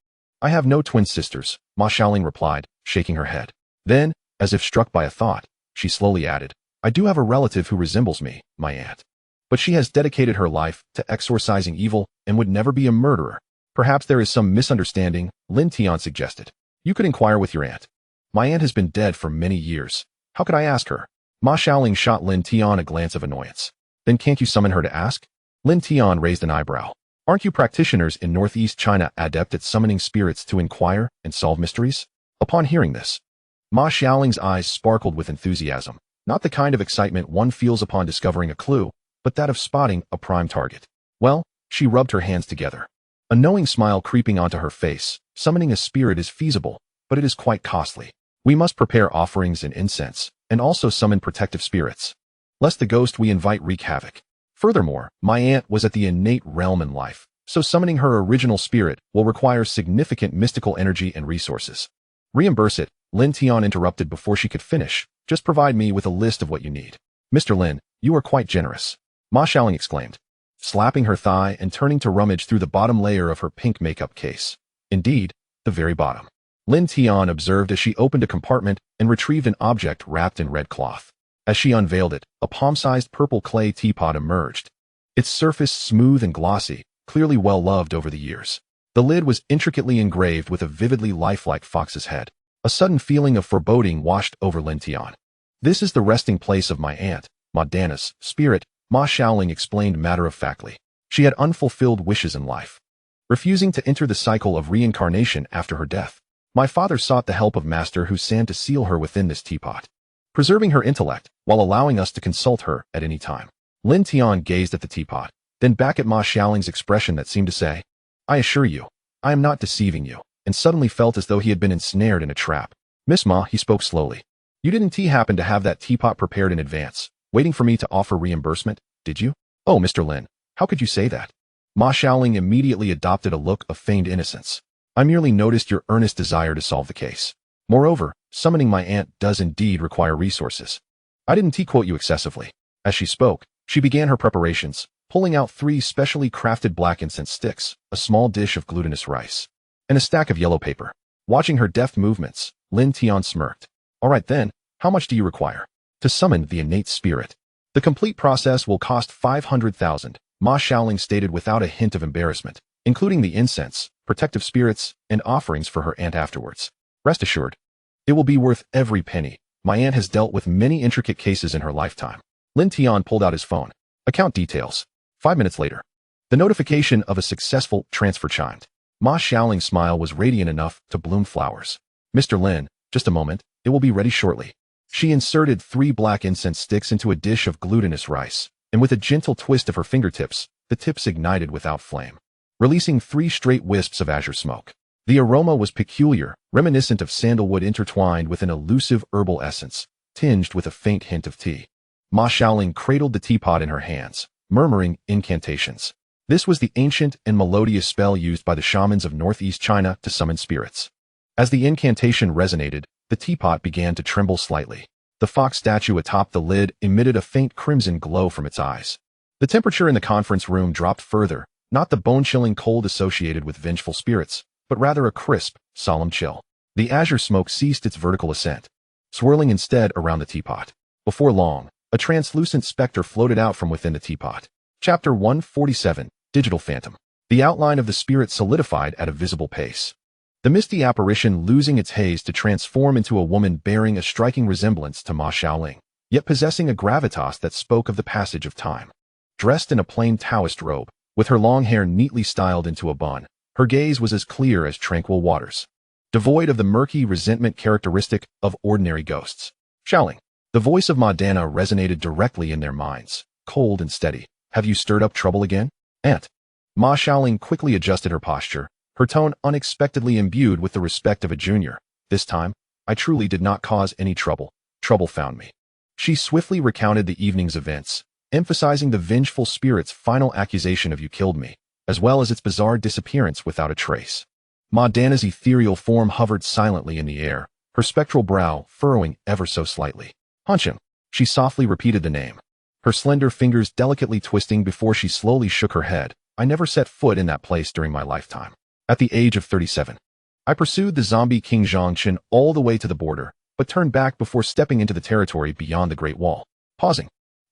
I have no twin sisters, Ma Xiaoling replied, shaking her head. Then, as if struck by a thought, she slowly added, I do have a relative who resembles me, my aunt. But she has dedicated her life to exorcising evil and would never be a murderer. Perhaps there is some misunderstanding, Lin Tian suggested. You could inquire with your aunt. My aunt has been dead for many years. How could I ask her? Ma Xiaoling shot Lin Tian a glance of annoyance. Then can't you summon her to ask? Lin Tian raised an eyebrow. Aren't you practitioners in northeast China adept at summoning spirits to inquire and solve mysteries? Upon hearing this, Ma Xiaoling's eyes sparkled with enthusiasm. Not the kind of excitement one feels upon discovering a clue, but that of spotting a prime target. Well, she rubbed her hands together, a knowing smile creeping onto her face. Summoning a spirit is feasible, but it is quite costly. We must prepare offerings and incense, and also summon protective spirits, lest the ghost we invite wreak havoc. Furthermore, my aunt was at the innate realm in life, so summoning her original spirit will require significant mystical energy and resources. Reimburse it, Lin Tian interrupted before she could finish. Just provide me with a list of what you need. Mr. Lin, you are quite generous, Ma Xiaoling exclaimed, slapping her thigh and turning to rummage through the bottom layer of her pink makeup case. Indeed, the very bottom. Lin Tian observed as she opened a compartment and retrieved an object wrapped in red cloth. As she unveiled it, a palm-sized purple clay teapot emerged, its surface smooth and glossy, clearly well-loved over the years. The lid was intricately engraved with a vividly lifelike fox's head. A sudden feeling of foreboding washed over Lin Tian. This is the resting place of my aunt, Ma Dana's spirit, Ma Xiaoling explained matter-of-factly. She had unfulfilled wishes in life, refusing to enter the cycle of reincarnation after her death. My father sought the help of Master Husan to seal her within this teapot, preserving her intellect while allowing us to consult her at any time. Lin Tian gazed at the teapot, then back at Ma Xiaoling's expression that seemed to say, I assure you, I am not deceiving you, and suddenly felt as though he had been ensnared in a trap. Miss Ma, he spoke slowly. You didn't happen to have that teapot prepared in advance, waiting for me to offer reimbursement, did you? Oh, Mr. Lin, how could you say that? Ma Xiaoling immediately adopted a look of feigned innocence. I merely noticed your earnest desire to solve the case. Moreover, summoning my aunt does indeed require resources. I didn't quote you excessively. As she spoke, she began her preparations, pulling out 3 specially crafted black incense sticks, a small dish of glutinous rice, and a stack of yellow paper. Watching her deft movements, Lin Tian smirked. All right then, how much do you require? To summon the innate spirit. The complete process will cost 500,000, Ma Xiaoling stated without a hint of embarrassment, including the incense, protective spirits, and offerings for her aunt afterwards. Rest assured, it will be worth every penny. My aunt has dealt with many intricate cases in her lifetime. Lin Tian pulled out his phone. Account details. 5 minutes later, the notification of a successful transfer chimed. Ma Xiaoling's smile was radiant enough to bloom flowers. Mr. Lin, just a moment, it will be ready shortly. She inserted 3 black incense sticks into a dish of glutinous rice, and with a gentle twist of her fingertips, the tips ignited without flame, releasing 3 straight wisps of azure smoke. The aroma was peculiar, reminiscent of sandalwood intertwined with an elusive herbal essence, tinged with a faint hint of tea. Ma Xiaoling cradled the teapot in her hands, murmuring incantations. This was the ancient and melodious spell used by the shamans of northeast China to summon spirits. As the incantation resonated, the teapot began to tremble slightly. The fox statue atop the lid emitted a faint crimson glow from its eyes. The temperature in the conference room dropped further, not the bone-chilling cold associated with vengeful spirits, but rather a crisp, solemn chill. The azure smoke ceased its vertical ascent, swirling instead around the teapot. Before long, a translucent specter floated out from within the teapot. Chapter 147, Digital Phantom. The outline of the spirit solidified at a visible pace. The misty apparition losing its haze to transform into a woman bearing a striking resemblance to Ma Xiaoling, yet possessing a gravitas that spoke of the passage of time. Dressed in a plain Taoist robe, with her long hair neatly styled into a bun, her gaze was as clear as tranquil waters, devoid of the murky resentment characteristic of ordinary ghosts. Xiaoling. The voice of Ma Dana resonated directly in their minds, cold and steady. Have you stirred up trouble again, Aunt? Ma Xiaoling quickly adjusted her posture, her tone unexpectedly imbued with the respect of a junior. This time, I truly did not cause any trouble. Trouble found me. She swiftly recounted the evening's events, emphasizing the vengeful spirit's final accusation of "you killed me," as well as its bizarre disappearance without a trace. Ma Dana's ethereal form hovered silently in the air, her spectral brow furrowing ever so slightly. Hunchim. She softly repeated the name, her slender fingers delicately twisting before she slowly shook her head. I never set foot in that place during my lifetime. At the age of 37, I pursued the zombie King Zhongchen all the way to the border, but turned back before stepping into the territory beyond the Great Wall. Pausing,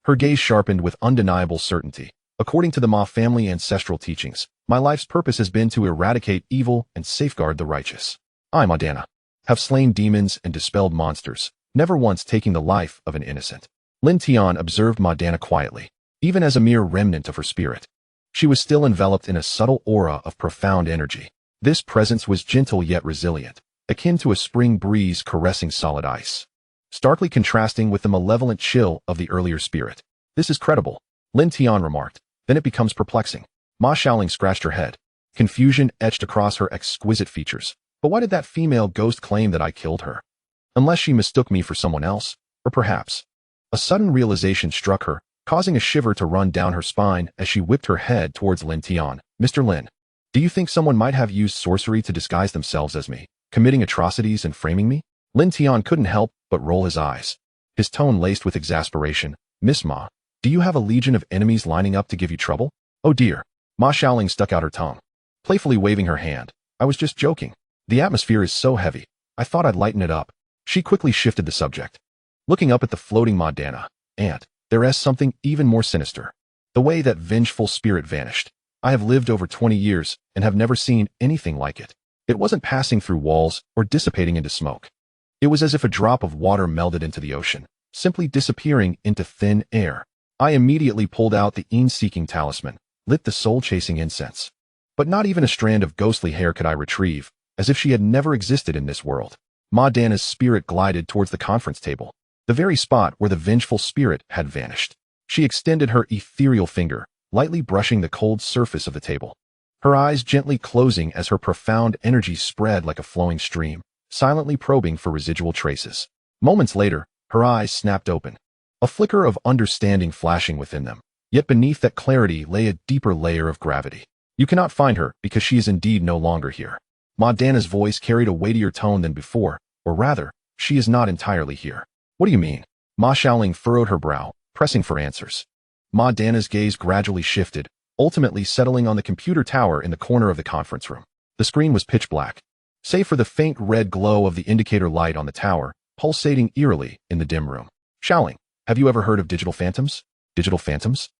her gaze sharpened with undeniable certainty. According to the Ma family ancestral teachings, my life's purpose has been to eradicate evil and safeguard the righteous. I, Ma Dana, have slain demons and dispelled monsters, never once taking the life of an innocent. Lin Tian observed Ma Dana quietly, even as a mere remnant of her spirit. She was still enveloped in a subtle aura of profound energy. This presence was gentle yet resilient, akin to a spring breeze caressing solid ice, starkly contrasting with the malevolent chill of the earlier spirit. This is credible, Lin Tian remarked. Then it becomes perplexing. Ma Xiaoling scratched her head. Confusion etched across her exquisite features. But why did that female ghost claim that I killed her? Unless she mistook me for someone else, or perhaps. A sudden realization struck her, causing a shiver to run down her spine as she whipped her head towards Lin Tian. Mr. Lin, do you think someone might have used sorcery to disguise themselves as me, committing atrocities and framing me? Lin Tian couldn't help but roll his eyes, his tone laced with exasperation. Miss Ma, do you have a legion of enemies lining up to give you trouble? Oh dear. Ma Xiaoling stuck out her tongue, playfully waving her hand. I was just joking. The atmosphere is so heavy. I thought I'd lighten it up. She quickly shifted the subject, looking up at the floating Ma Dana. Aunt, there is something even more sinister. The way that vengeful spirit vanished. I have lived over 20 years and have never seen anything like it. It wasn't passing through walls or dissipating into smoke. It was as if a drop of water melded into the ocean, simply disappearing into thin air. I immediately pulled out the een-seeking talisman, lit the soul-chasing incense. But not even a strand of ghostly hair could I retrieve, as if she had never existed in this world. Ma Dana's spirit glided towards the conference table, the very spot where the vengeful spirit had vanished. She extended her ethereal finger, lightly brushing the cold surface of the table, her eyes gently closing as her profound energy spread like a flowing stream, silently probing for residual traces. Moments later, her eyes snapped open, a flicker of understanding flashing within them. Yet beneath that clarity lay a deeper layer of gravity. You cannot find her because she is indeed no longer here. Ma Dana's voice carried a weightier tone than before, or rather, she is not entirely here. What do you mean? Ma Xiaoling furrowed her brow, pressing for answers. Ma Dana's gaze gradually shifted, ultimately settling on the computer tower in the corner of the conference room. The screen was pitch black, save for the faint red glow of the indicator light on the tower, pulsating eerily in the dim room. Xiaoling, have you ever heard of digital phantoms? Digital phantoms?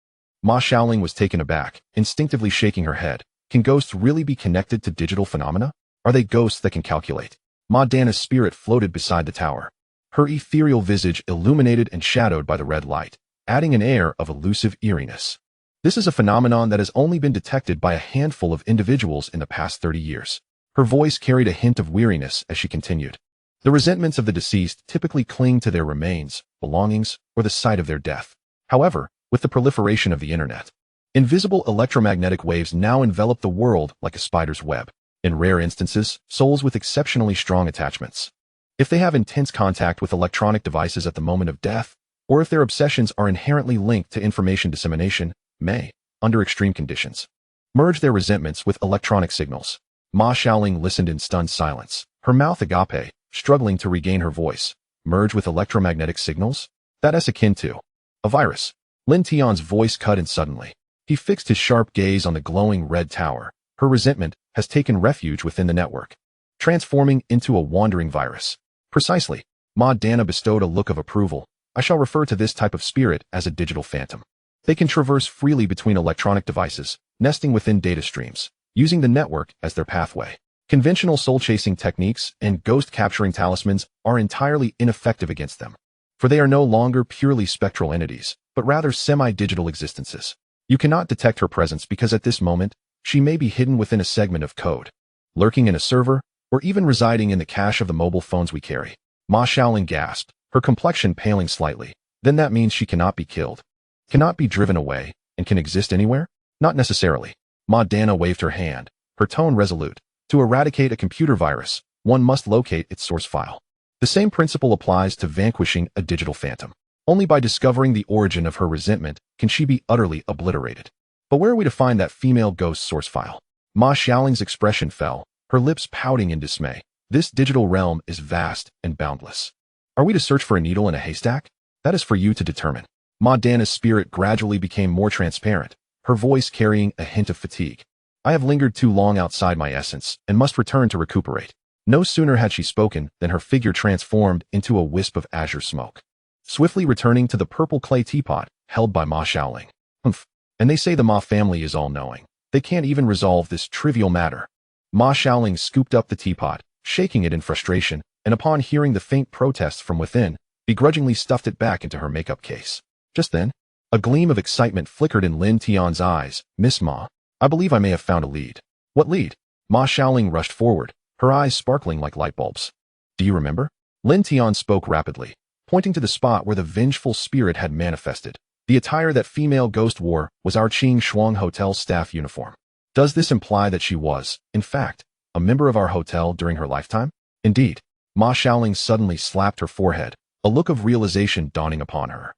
Ma Xiaoling was taken aback, instinctively shaking her head. Can ghosts really be connected to digital phenomena? Are they ghosts that can calculate? Ma Dana's spirit floated beside the tower, her ethereal visage illuminated and shadowed by the red light, adding an air of elusive eeriness. This is a phenomenon that has only been detected by a handful of individuals in the past 30 years. Her voice carried a hint of weariness as she continued. The resentments of the deceased typically cling to their remains, belongings, or the site of their death. However, with the proliferation of the internet, invisible electromagnetic waves now envelop the world like a spider's web. In rare instances, souls with exceptionally strong attachments, if they have intense contact with electronic devices at the moment of death, or if their obsessions are inherently linked to information dissemination, may, under extreme conditions, merge their resentments with electronic signals. Ma Xiaoling listened in stunned silence, her mouth agape, struggling to regain her voice. Merge with electromagnetic signals? That is akin to a virus. Lin Tian's voice cut in suddenly. He fixed his sharp gaze on the glowing red tower. Her resentment has taken refuge within the network, transforming into a wandering virus. Precisely. Ma Dana bestowed a look of approval. I shall refer to this type of spirit as a digital phantom. They can traverse freely between electronic devices, nesting within data streams, using the network as their pathway. Conventional soul-chasing techniques and ghost-capturing talismans are entirely ineffective against them, for they are no longer purely spectral entities, but rather semi-digital existences. You cannot detect her presence because at this moment, she may be hidden within a segment of code, lurking in a server, or even residing in the cache of the mobile phones we carry. Ma Xiaoling gasped, her complexion paling slightly. Then that means she cannot be killed, cannot be driven away, and can exist anywhere? Not necessarily. Ma Dana waved her hand, her tone resolute. To eradicate a computer virus, one must locate its source file. The same principle applies to vanquishing a digital phantom. Only by discovering the origin of her resentment can she be utterly obliterated. But where are we to find that female ghost source file? Ma Xiaoling's expression fell, her lips pouting in dismay. This digital realm is vast and boundless. Are we to search for a needle in a haystack? That is for you to determine. Ma Dana's spirit gradually became more transparent, her voice carrying a hint of fatigue. I have lingered too long outside my essence and must return to recuperate. No sooner had she spoken than her figure transformed into a wisp of azure smoke, swiftly returning to the purple clay teapot held by Ma Xiaoling. Humph. And they say the Ma family is all-knowing. They can't even resolve this trivial matter. Ma Xiaoling scooped up the teapot, shaking it in frustration, and upon hearing the faint protests from within, begrudgingly stuffed it back into her makeup case. Just then, a gleam of excitement flickered in Lin Tian's eyes. Miss Ma, I believe I may have found a lead. What lead? Ma Xiaoling rushed forward, her eyes sparkling like light bulbs. Do you remember? Lin Tian spoke rapidly, pointing to the spot where the vengeful spirit had manifested. The attire that female ghost wore was our Qing Shuang Hotel staff uniform. Does this imply that she was, in fact, a member of our hotel during her lifetime? Indeed. Ma Xiaoling suddenly slapped her forehead, a look of realization dawning upon her.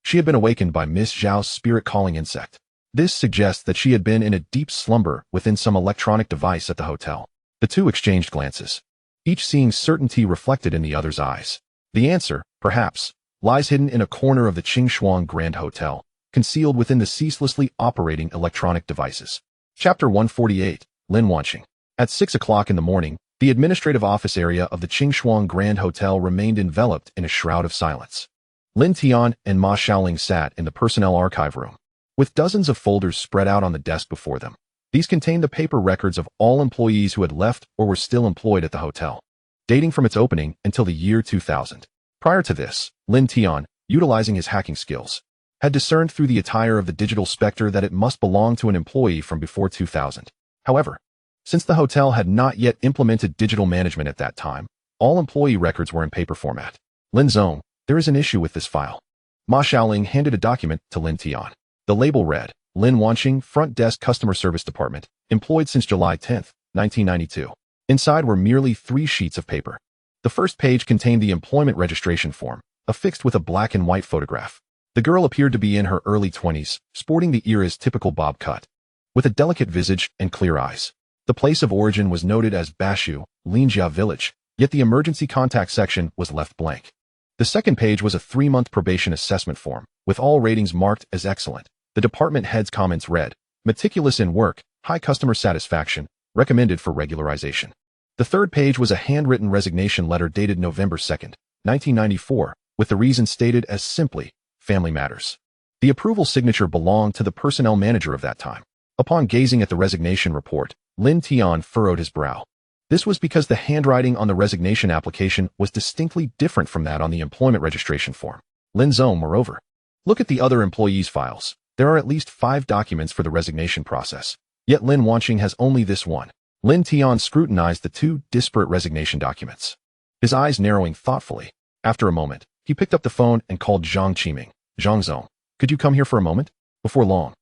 She had been awakened by Miss Zhao's spirit-calling insect. This suggests that she had been in a deep slumber within some electronic device at the hotel. The two exchanged glances, each seeing certainty reflected in the other's eyes. The answer, perhaps, lies hidden in a corner of the Qingshuang Grand Hotel, concealed within the ceaselessly operating electronic devices. Chapter 148, Lin Wanqing. At 6 o'clock in the morning, the administrative office area of the Qingshuang Grand Hotel remained enveloped in a shroud of silence. Lin Tian and Ma Xiaoling sat in the personnel archive room, with dozens of folders spread out on the desk before them. These contained the paper records of all employees who had left or were still employed at the hotel, dating from its opening until the year 2000. Prior to this, Lin Tian, utilizing his hacking skills, had discerned through the attire of the digital specter that it must belong to an employee from before 2000. However, since the hotel had not yet implemented digital management at that time, all employee records were in paper format. Lin Zong, there is an issue with this file. Ma Xiaoling handed a document to Lin Tian. The label read, Lin Wanqing, Front Desk Customer Service Department, employed since July 10, 1992. Inside were merely 3 sheets of paper. The first page contained the employment registration form, affixed with a black and white photograph. The girl appeared to be in her early 20s, sporting the era's typical bob cut, with a delicate visage and clear eyes. The place of origin was noted as Bashu, Linjia Village, yet the emergency contact section was left blank. The second page was a 3-month probation assessment form, with all ratings marked as excellent. The department head's comments read, meticulous in work, high customer satisfaction, recommended for regularization. The third page was a handwritten resignation letter dated November 2, 1994, with the reason stated as simply, family matters. The approval signature belonged to the personnel manager of that time. Upon gazing at the resignation report, Lin Tian furrowed his brow. This was because the handwriting on the resignation application was distinctly different from that on the employment registration form. Lin Zong, moreover. Look at the other employees' files. There are at least 5 documents for the resignation process, yet Lin Wanqing has only this one. Lin Tian scrutinized the 2 disparate resignation documents, his eyes narrowing thoughtfully. After a moment, he picked up the phone and called Zhang Qiming. Zhang Zong, could you come here for a moment? Before long,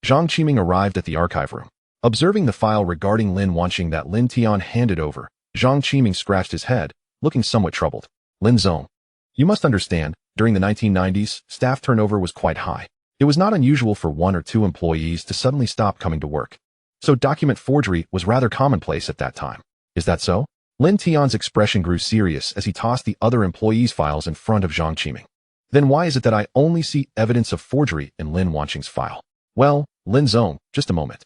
Zhang Qiming arrived at the archive room. Observing the file regarding Lin Wanqing that Lin Tian handed over, Zhang Qiming scratched his head, looking somewhat troubled. Lin Zong, you must understand, during the 1990s, staff turnover was quite high. It was not unusual for 1 or 2 employees to suddenly stop coming to work. So document forgery was rather commonplace at that time. Is that so? Lin Tian's expression grew serious as he tossed the other employees' files in front of Zhang Qiming. Then why is it that I only see evidence of forgery in Lin Wanqing's file? Well, Lin Zong, just a moment.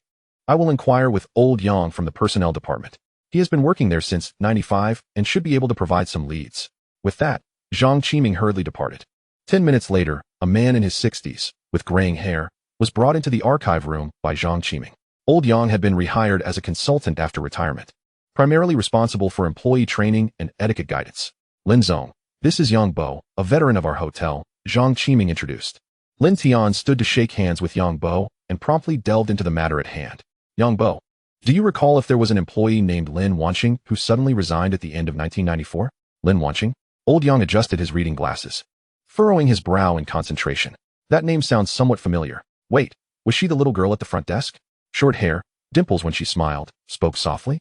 I will inquire with Old Yang from the personnel department. He has been working there since '95 and should be able to provide some leads. With that, Zhang Qiming hurriedly departed. 10 minutes later, a man in his 60s, with graying hair, was brought into the archive room by Zhang Qiming. Old Yang had been rehired as a consultant after retirement, primarily responsible for employee training and etiquette guidance. Lin Zong, this is Yang Bo, a veteran of our hotel, Zhang Qiming introduced. Lin Tian stood to shake hands with Yang Bo and promptly delved into the matter at hand. Yang Bo, do you recall if there was an employee named Lin Wanqing who suddenly resigned at the end of 1994? Lin Wanqing? Old Yang adjusted his reading glasses, furrowing his brow in concentration. That name sounds somewhat familiar. Wait, was she the little girl at the front desk? Short hair, dimples when she smiled, spoke softly?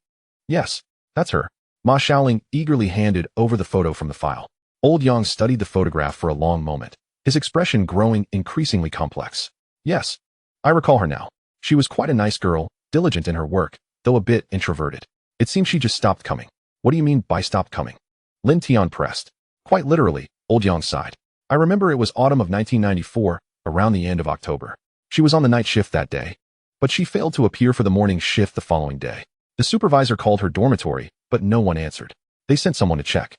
Yes, that's her. Ma Xiaoling eagerly handed over the photo from the file. Old Yang studied the photograph for a long moment, his expression growing increasingly complex. Yes, I recall her now. She was quite a nice girl, diligent in her work, though a bit introverted. It seems she just stopped coming. What do you mean by stopped coming? Lin Tian pressed. Quite literally, Old Yang sighed. I remember it was autumn of 1994, around the end of October. She was on the night shift that day, but she failed to appear for the morning shift the following day. The supervisor called her dormitory, but no one answered. They sent someone to check,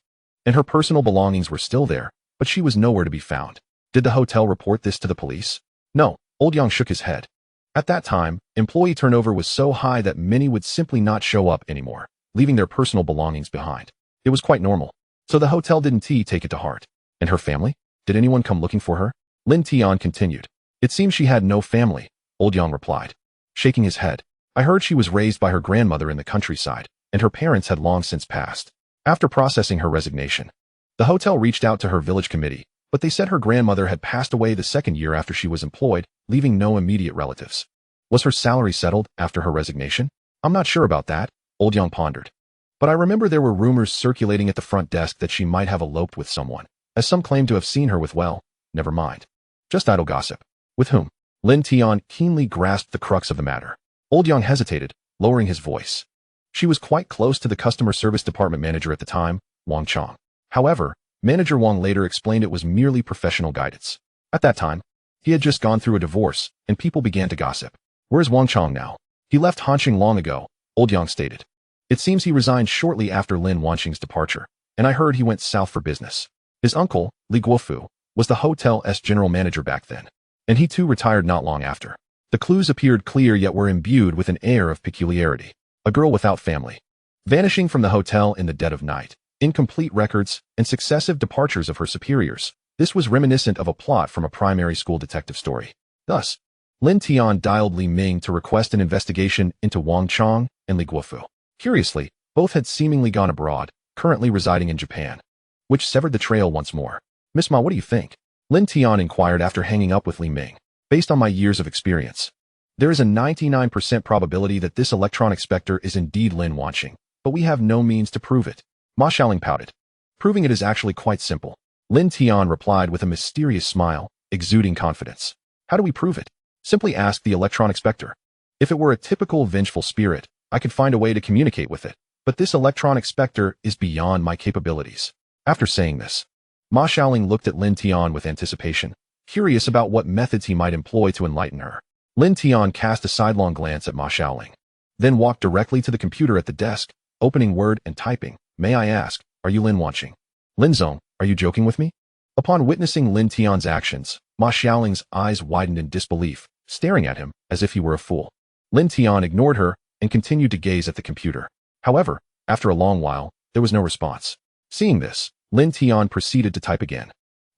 and her personal belongings were still there, but she was nowhere to be found. Did the hotel report this to the police? No, Old Yang shook his head. At that time, employee turnover was so high that many would simply not show up anymore, leaving their personal belongings behind. It was quite normal. So the hotel didn't take it to heart. And her family? Did anyone come looking for her? Lin Tian continued. It seems she had no family, Old Yang replied, shaking his head. I heard she was raised by her grandmother in the countryside, and her parents had long since passed. After processing her resignation, the hotel reached out to her village committee, but they said her grandmother had passed away the 2nd year after she was employed, leaving no immediate relatives. Was her salary settled after her resignation? I'm not sure about that, Old Yang pondered. But I remember there were rumors circulating at the front desk that she might have eloped with someone, as some claimed to have seen her with, well, never mind. Just idle gossip. With whom? Lin Tian keenly grasped the crux of the matter. Old Yang hesitated, lowering his voice. She was quite close to the customer service department manager at the time, Wang Chong. However, Manager Wang later explained it was merely professional guidance. At that time, he had just gone through a divorce, and people began to gossip. Where's Wang Chong now? He left Hanqing long ago, Old Yang stated. It seems he resigned shortly after Lin Wanqing's departure, and I heard he went south for business. His uncle, Li Guofu, was the hotel's general manager back then, and he too retired not long after. The clues appeared clear yet were imbued with an air of peculiarity. A girl without family, vanishing from the hotel in the dead of night, incomplete records, and successive departures of her superiors. This was reminiscent of a plot from a primary school detective story. Thus, Lin Tian dialed Li Ming to request an investigation into Wang Chong and Li Guofu. Curiously, both had seemingly gone abroad, currently residing in Japan, which severed the trail once more. Miss Ma, what do you think? Lin Tian inquired after hanging up with Li Ming. Based on my years of experience, there is a 99% probability that this electronic specter is indeed Lin Wanqing, but we have no means to prove it. Ma Xiaoling pouted. Proving it is actually quite simple. Lin Tian replied with a mysterious smile, exuding confidence. How do we prove it? Simply ask the electronic specter. If it were a typical vengeful spirit, I could find a way to communicate with it, but this electronic specter is beyond my capabilities. After saying this, Ma Xiaoling looked at Lin Tian with anticipation, curious about what methods he might employ to enlighten her. Lin Tian cast a sidelong glance at Ma Xiaoling, then walked directly to the computer at the desk, opening Word and typing. May I ask, are you Lin Wanqing? Lin Zong, are you joking with me? Upon witnessing Lin Tian's actions, Ma Xiaoling's eyes widened in disbelief, staring at him as if he were a fool. Lin Tian ignored her and continued to gaze at the computer. However, after a long while, there was no response. Seeing this, Lin Tian proceeded to type again.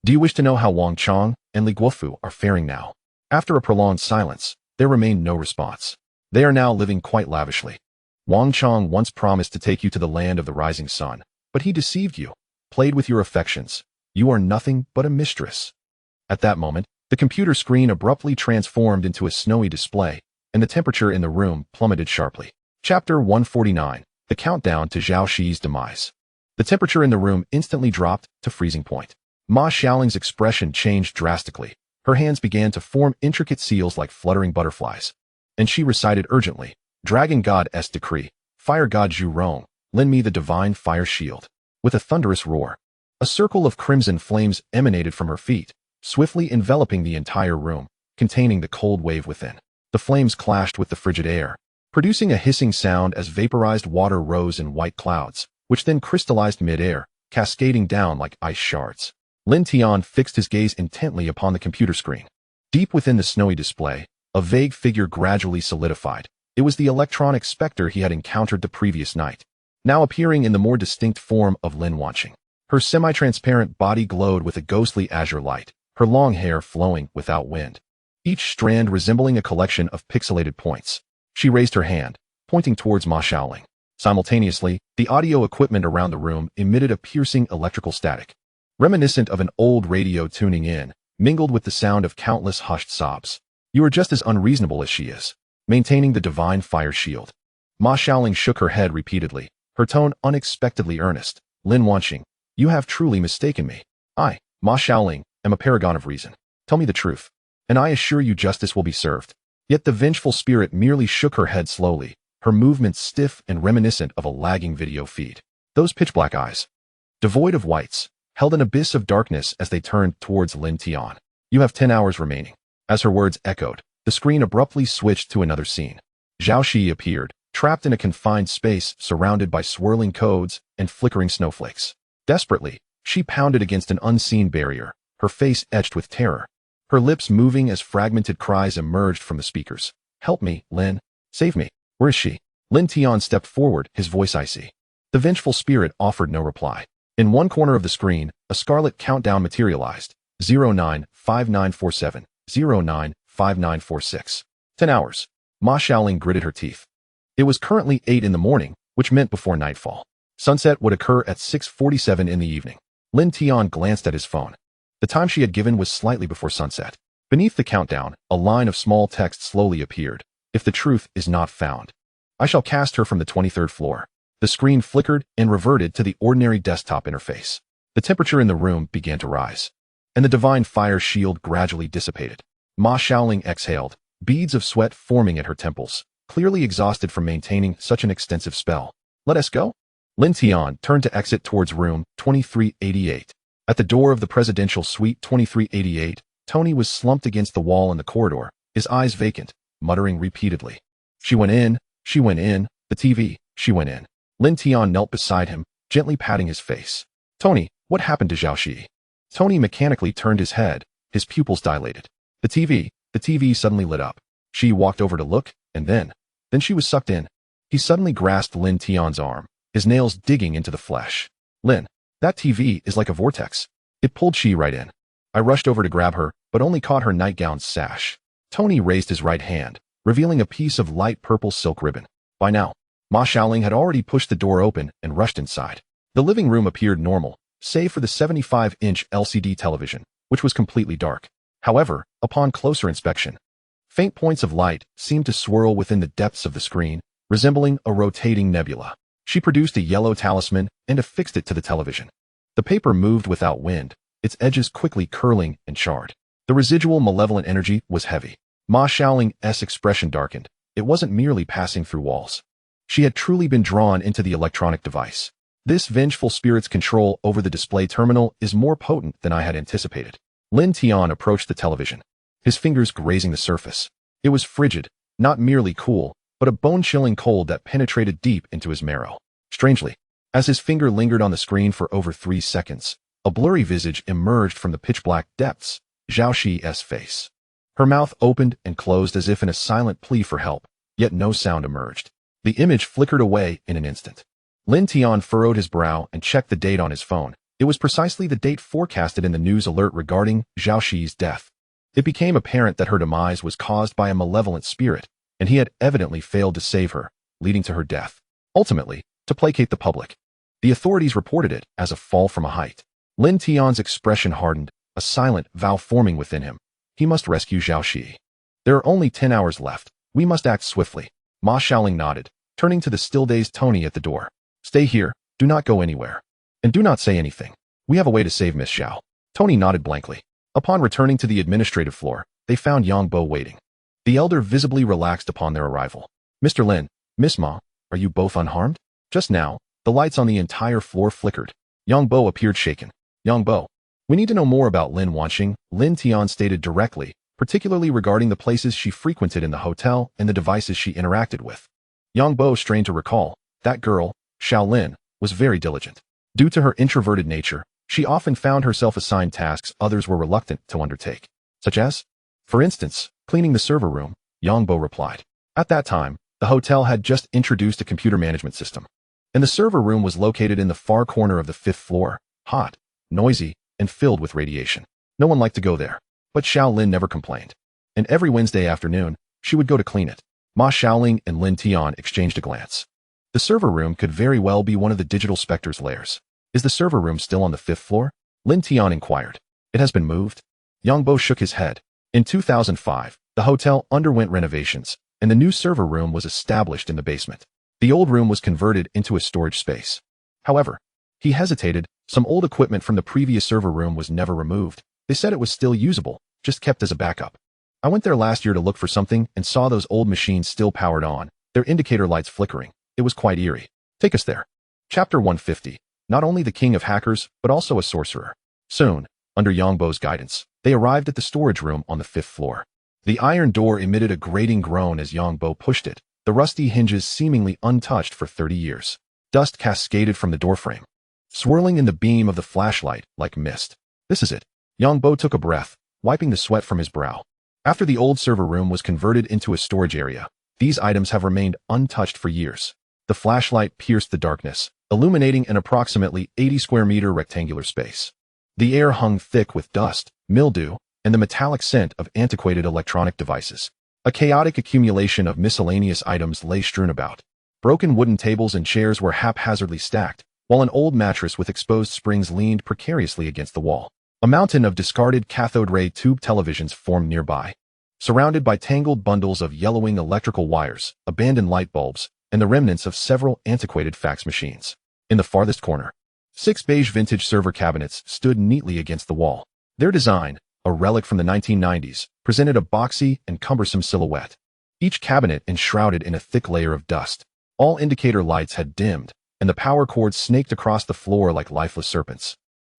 Do you wish to know how Wang Chong and Li Guofu are faring now? After a prolonged silence, there remained no response. They are now living quite lavishly. Wang Chong once promised to take you to the land of the rising sun, but he deceived you, played with your affections. You are nothing but a mistress. At that moment, the computer screen abruptly transformed into a snowy display, and the temperature in the room plummeted sharply. Chapter 149, The Countdown to Zhao Shi's Demise. The temperature in the room instantly dropped to freezing point. Ma Xiaoling's expression changed drastically. Her hands began to form intricate seals like fluttering butterflies. And she recited urgently, Dragon God's decree, Fire God Zhu Rong, lend me the divine fire shield. With a thunderous roar, a circle of crimson flames emanated from her feet, swiftly enveloping the entire room, containing the cold wave within. The flames clashed with the frigid air, producing a hissing sound as vaporized water rose in white clouds, which then crystallized mid-air, cascading down like ice shards. Lin Tian fixed his gaze intently upon the computer screen. Deep within the snowy display, a vague figure gradually solidified. It was the electronic specter he had encountered the previous night, now appearing in the more distinct form of Lin Wanqing. Her semi-transparent body glowed with a ghostly azure light, her long hair flowing without wind, each strand resembling a collection of pixelated points. She raised her hand, pointing towards Ma Xiaoling. Simultaneously, the audio equipment around the room emitted a piercing electrical static, reminiscent of an old radio tuning in, mingled with the sound of countless hushed sobs. You are just as unreasonable as she is, maintaining the divine fire shield. Ma Xiaoling shook her head repeatedly, her tone unexpectedly earnest. Lin Wanqing, you have truly mistaken me. I, Ma Xiaoling, am a paragon of reason. Tell me the truth, and I assure you justice will be served. Yet the vengeful spirit merely shook her head slowly, her movements stiff and reminiscent of a lagging video feed. Those pitch-black eyes, devoid of whites, held an abyss of darkness as they turned towards Lin Tian. You have 10 hours remaining. As her words echoed, the screen abruptly switched to another scene. Zhao Shi appeared, trapped in a confined space surrounded by swirling codes and flickering snowflakes. Desperately, she pounded against an unseen barrier, her face etched with terror, her lips moving as fragmented cries emerged from the speakers. Help me, Lin. Save me. Where is she? Lin Tian stepped forward, his voice icy. The vengeful spirit offered no reply. In one corner of the screen, a scarlet countdown materialized. 095947, 095946. 10 hours. Ma Xiaoling gritted her teeth. It was currently 8 in the morning, which meant before nightfall. Sunset would occur at 6:47 in the evening. Lin Tian glanced at his phone. The time she had given was slightly before sunset. Beneath the countdown, a line of small text slowly appeared. If the truth is not found, I shall cast her from the 23rd floor. The screen flickered and reverted to the ordinary desktop interface. The temperature in the room began to rise, and the divine fire shield gradually dissipated. Ma Xiaoling exhaled, beads of sweat forming at her temples, clearly exhausted from maintaining such an extensive spell. Let us go? Lin Tian turned to exit towards room 2388. At the door of the presidential suite 2388, Tony was slumped against the wall in the corridor, his eyes vacant, muttering repeatedly. She went in, the TV, she went in. Lin Tian knelt beside him, gently patting his face. Tony, what happened to Zhao Shi? Tony mechanically turned his head, his pupils dilated. The TV suddenly lit up. She walked over to look, and then she was sucked in. He suddenly grasped Lin Tian's arm, his nails digging into the flesh. Lin, that TV is like a vortex. It pulled Shi right in. I rushed over to grab her, but only caught her nightgown's sash. Tony raised his right hand, revealing a piece of light purple silk ribbon. By now, Ma Xiaoling had already pushed the door open and rushed inside. The living room appeared normal, save for the 75-inch LCD television, which was completely dark. However, upon closer inspection, faint points of light seemed to swirl within the depths of the screen, resembling a rotating nebula. She produced a yellow talisman and affixed it to the television. The paper moved without wind, its edges quickly curling and charred. The residual malevolent energy was heavy. Ma Xiaoling's expression darkened. It wasn't merely passing through walls. She had truly been drawn into the electronic device. This vengeful spirit's control over the display terminal is more potent than I had anticipated. Lin Tian approached the television, his fingers grazing the surface. It was frigid, not merely cool, but a bone-chilling cold that penetrated deep into his marrow. Strangely, as his finger lingered on the screen for over 3 seconds, a blurry visage emerged from the pitch-black depths, Zhao Shi's face. Her mouth opened and closed as if in a silent plea for help, yet no sound emerged. The image flickered away in an instant. Lin Tian furrowed his brow and checked the date on his phone. It was precisely the date forecasted in the news alert regarding Zhao Shi's death. It became apparent that her demise was caused by a malevolent spirit, and he had evidently failed to save her, leading to her death. Ultimately, to placate the public, the authorities reported it as a fall from a height. Lin Tian's expression hardened, a silent vow forming within him. He must rescue Zhao Shi. There are only 10 hours left. We must act swiftly. Ma Xiaoling nodded, turning to the still-dazed Tony at the door. Stay here, do not go anywhere. And do not say anything. We have a way to save Miss Xiao. Tony nodded blankly. Upon returning to the administrative floor, they found Yang Bo waiting. The elder visibly relaxed upon their arrival. Mr. Lin, Miss Ma, are you both unharmed? Just now, the lights on the entire floor flickered. Yang Bo appeared shaken. Yang Bo, we need to know more about Lin Wanxing, Lin Tian stated directly, particularly regarding the places she frequented in the hotel and the devices she interacted with. Yang Bo strained to recall. That girl, Xiao Lin, was very diligent. Due to her introverted nature, she often found herself assigned tasks others were reluctant to undertake. Such as? For instance, cleaning the server room, Yang Bo replied. At that time, the hotel had just introduced a computer management system, and the server room was located in the far corner of the 5th floor, hot, noisy, and filled with radiation. No one liked to go there, but Xiao Lin never complained. And every Wednesday afternoon, she would go to clean it. Ma Xiaoling and Lin Tian exchanged a glance. The server room could very well be one of the digital specter's lairs. Is the server room still on the 5th floor? Lin Tian inquired. It has been moved. Yang Bo shook his head. In 2005, the hotel underwent renovations, and the new server room was established in the basement. The old room was converted into a storage space. However, he hesitated. Some old equipment from the previous server room was never removed. They said it was still usable, just kept as a backup. I went there last year to look for something and saw those old machines still powered on, their indicator lights flickering. It was quite eerie. Take us there. Chapter 150. Not only the king of hackers, but also a sorcerer. Soon, under Yang Bo's guidance, they arrived at the storage room on the 5th floor. The iron door emitted a grating groan as Yang Bo pushed it, the rusty hinges seemingly untouched for 30 years. Dust cascaded from the doorframe, swirling in the beam of the flashlight like mist. This is it. Yang Bo took a breath, wiping the sweat from his brow. After the old server room was converted into a storage area, these items have remained untouched for years. The flashlight pierced the darkness, illuminating an approximately 80 square meter rectangular space. The air hung thick with dust, mildew, and the metallic scent of antiquated electronic devices. A chaotic accumulation of miscellaneous items lay strewn about. Broken wooden tables and chairs were haphazardly stacked, while an old mattress with exposed springs leaned precariously against the wall. A mountain of discarded cathode ray tube televisions formed nearby, surrounded by tangled bundles of yellowing electrical wires, abandoned light bulbs, and the remnants of several antiquated fax machines. In the farthest corner, 6 beige vintage server cabinets stood neatly against the wall. Their design, a relic from the 1990s, presented a boxy and cumbersome silhouette. Each cabinet enshrouded in a thick layer of dust. All indicator lights had dimmed, and the power cords snaked across the floor like lifeless serpents,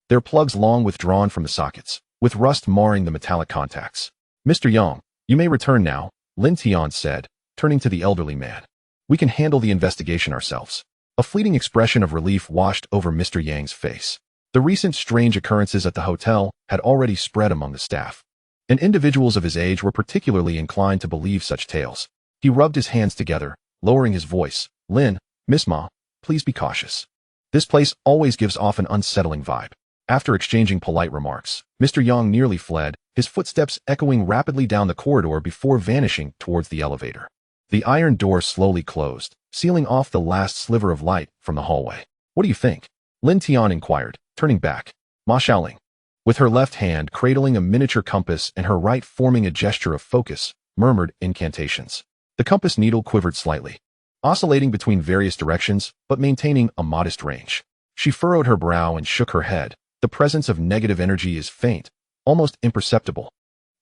their plugs long withdrawn from the sockets, with rust marring the metallic contacts. Mr. Yang, you may return now, Lin Tian said, turning to the elderly man. We can handle the investigation ourselves. A fleeting expression of relief washed over Mr. Yang's face. The recent strange occurrences at the hotel had already spread among the staff, and individuals of his age were particularly inclined to believe such tales. He rubbed his hands together, lowering his voice. Lin, Miss Ma, please be cautious. This place always gives off an unsettling vibe. After exchanging polite remarks, Mr. Yang nearly fled, his footsteps echoing rapidly down the corridor before vanishing towards the elevator. The iron door slowly closed, sealing off the last sliver of light from the hallway. What do you think? Lin Tian inquired, turning back. Ma Xiaoling, with her left hand cradling a miniature compass and her right forming a gesture of focus, murmured incantations. The compass needle quivered slightly, oscillating between various directions, but maintaining a modest range. She furrowed her brow and shook her head. The presence of negative energy is faint, almost imperceptible,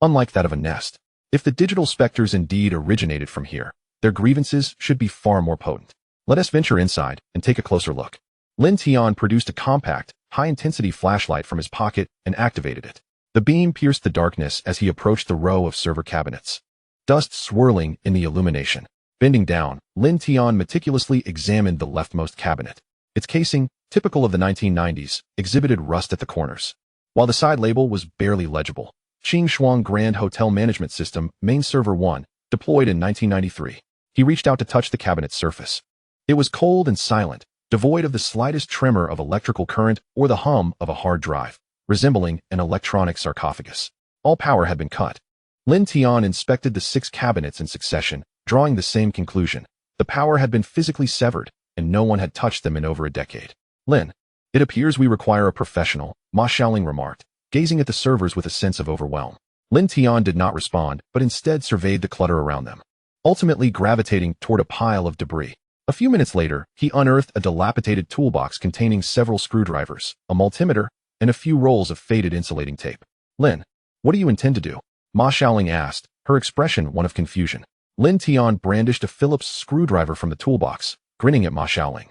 unlike that of a nest. If the digital specters indeed originated from here, their grievances should be far more potent. Let us venture inside and take a closer look. Lin Tian produced a compact, high-intensity flashlight from his pocket and activated it. The beam pierced the darkness as he approached the row of server cabinets, dust swirling in the illumination. Bending down, Lin Tian meticulously examined the leftmost cabinet. Its casing, typical of the 1990s, exhibited rust at the corners, while the side label was barely legible. Qing Shuang Grand Hotel Management System, Main Server 1, deployed in 1993. He reached out to touch the cabinet's surface. It was cold and silent, devoid of the slightest tremor of electrical current or the hum of a hard drive, resembling an electronic sarcophagus. All power had been cut. Lin Tian inspected the 6 cabinets in succession, drawing the same conclusion. The power had been physically severed, and no one had touched them in over a decade. Lin, it appears we require a professional, Ma Xiaoling remarked, gazing at the servers with a sense of overwhelm. Lin Tian did not respond, but instead surveyed the clutter around them, ultimately gravitating toward a pile of debris. A few minutes later, he unearthed a dilapidated toolbox containing several screwdrivers, a multimeter, and a few rolls of faded insulating tape. Lin, what do you intend to do? Ma Xiaoling asked, her expression one of confusion. Lin Tian brandished a Phillips screwdriver from the toolbox, grinning at Ma Xiaoling.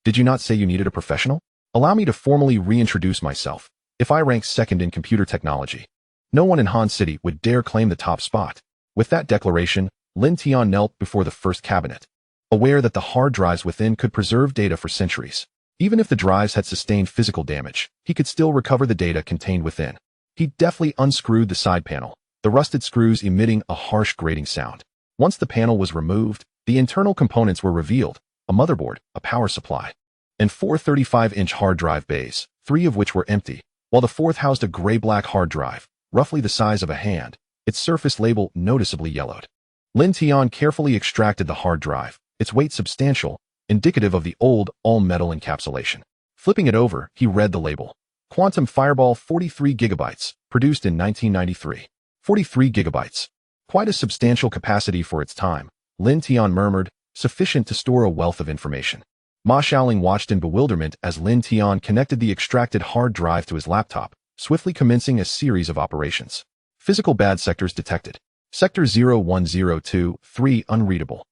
Did you not say you needed a professional? Allow me to formally reintroduce myself. If I rank second in computer technology, no one in Han City would dare claim the top spot. With that declaration, Lin Tian knelt before the first cabinet, aware that the hard drives within could preserve data for centuries. Even if the drives had sustained physical damage, he could still recover the data contained within. He deftly unscrewed the side panel, the rusted screws emitting a harsh grating sound. Once the panel was removed, the internal components were revealed: a motherboard, a power supply, and 4 35-inch hard drive bays, 3 of which were empty, while the 4th housed a gray-black hard drive, roughly the size of a hand, its surface label noticeably yellowed. Lin Tian carefully extracted the hard drive, its weight substantial, indicative of the old, all-metal encapsulation. Flipping it over, he read the label. Quantum Fireball 43 gigabytes, produced in 1993. 43 gigabytes. Quite a substantial capacity for its time, Lin Tian murmured, sufficient to store a wealth of information. Ma Xiaoling watched in bewilderment as Lin Tian connected the extracted hard drive to his laptop, swiftly commencing a series of operations. Physical bad sectors detected. Sector 0102-3 unreadable.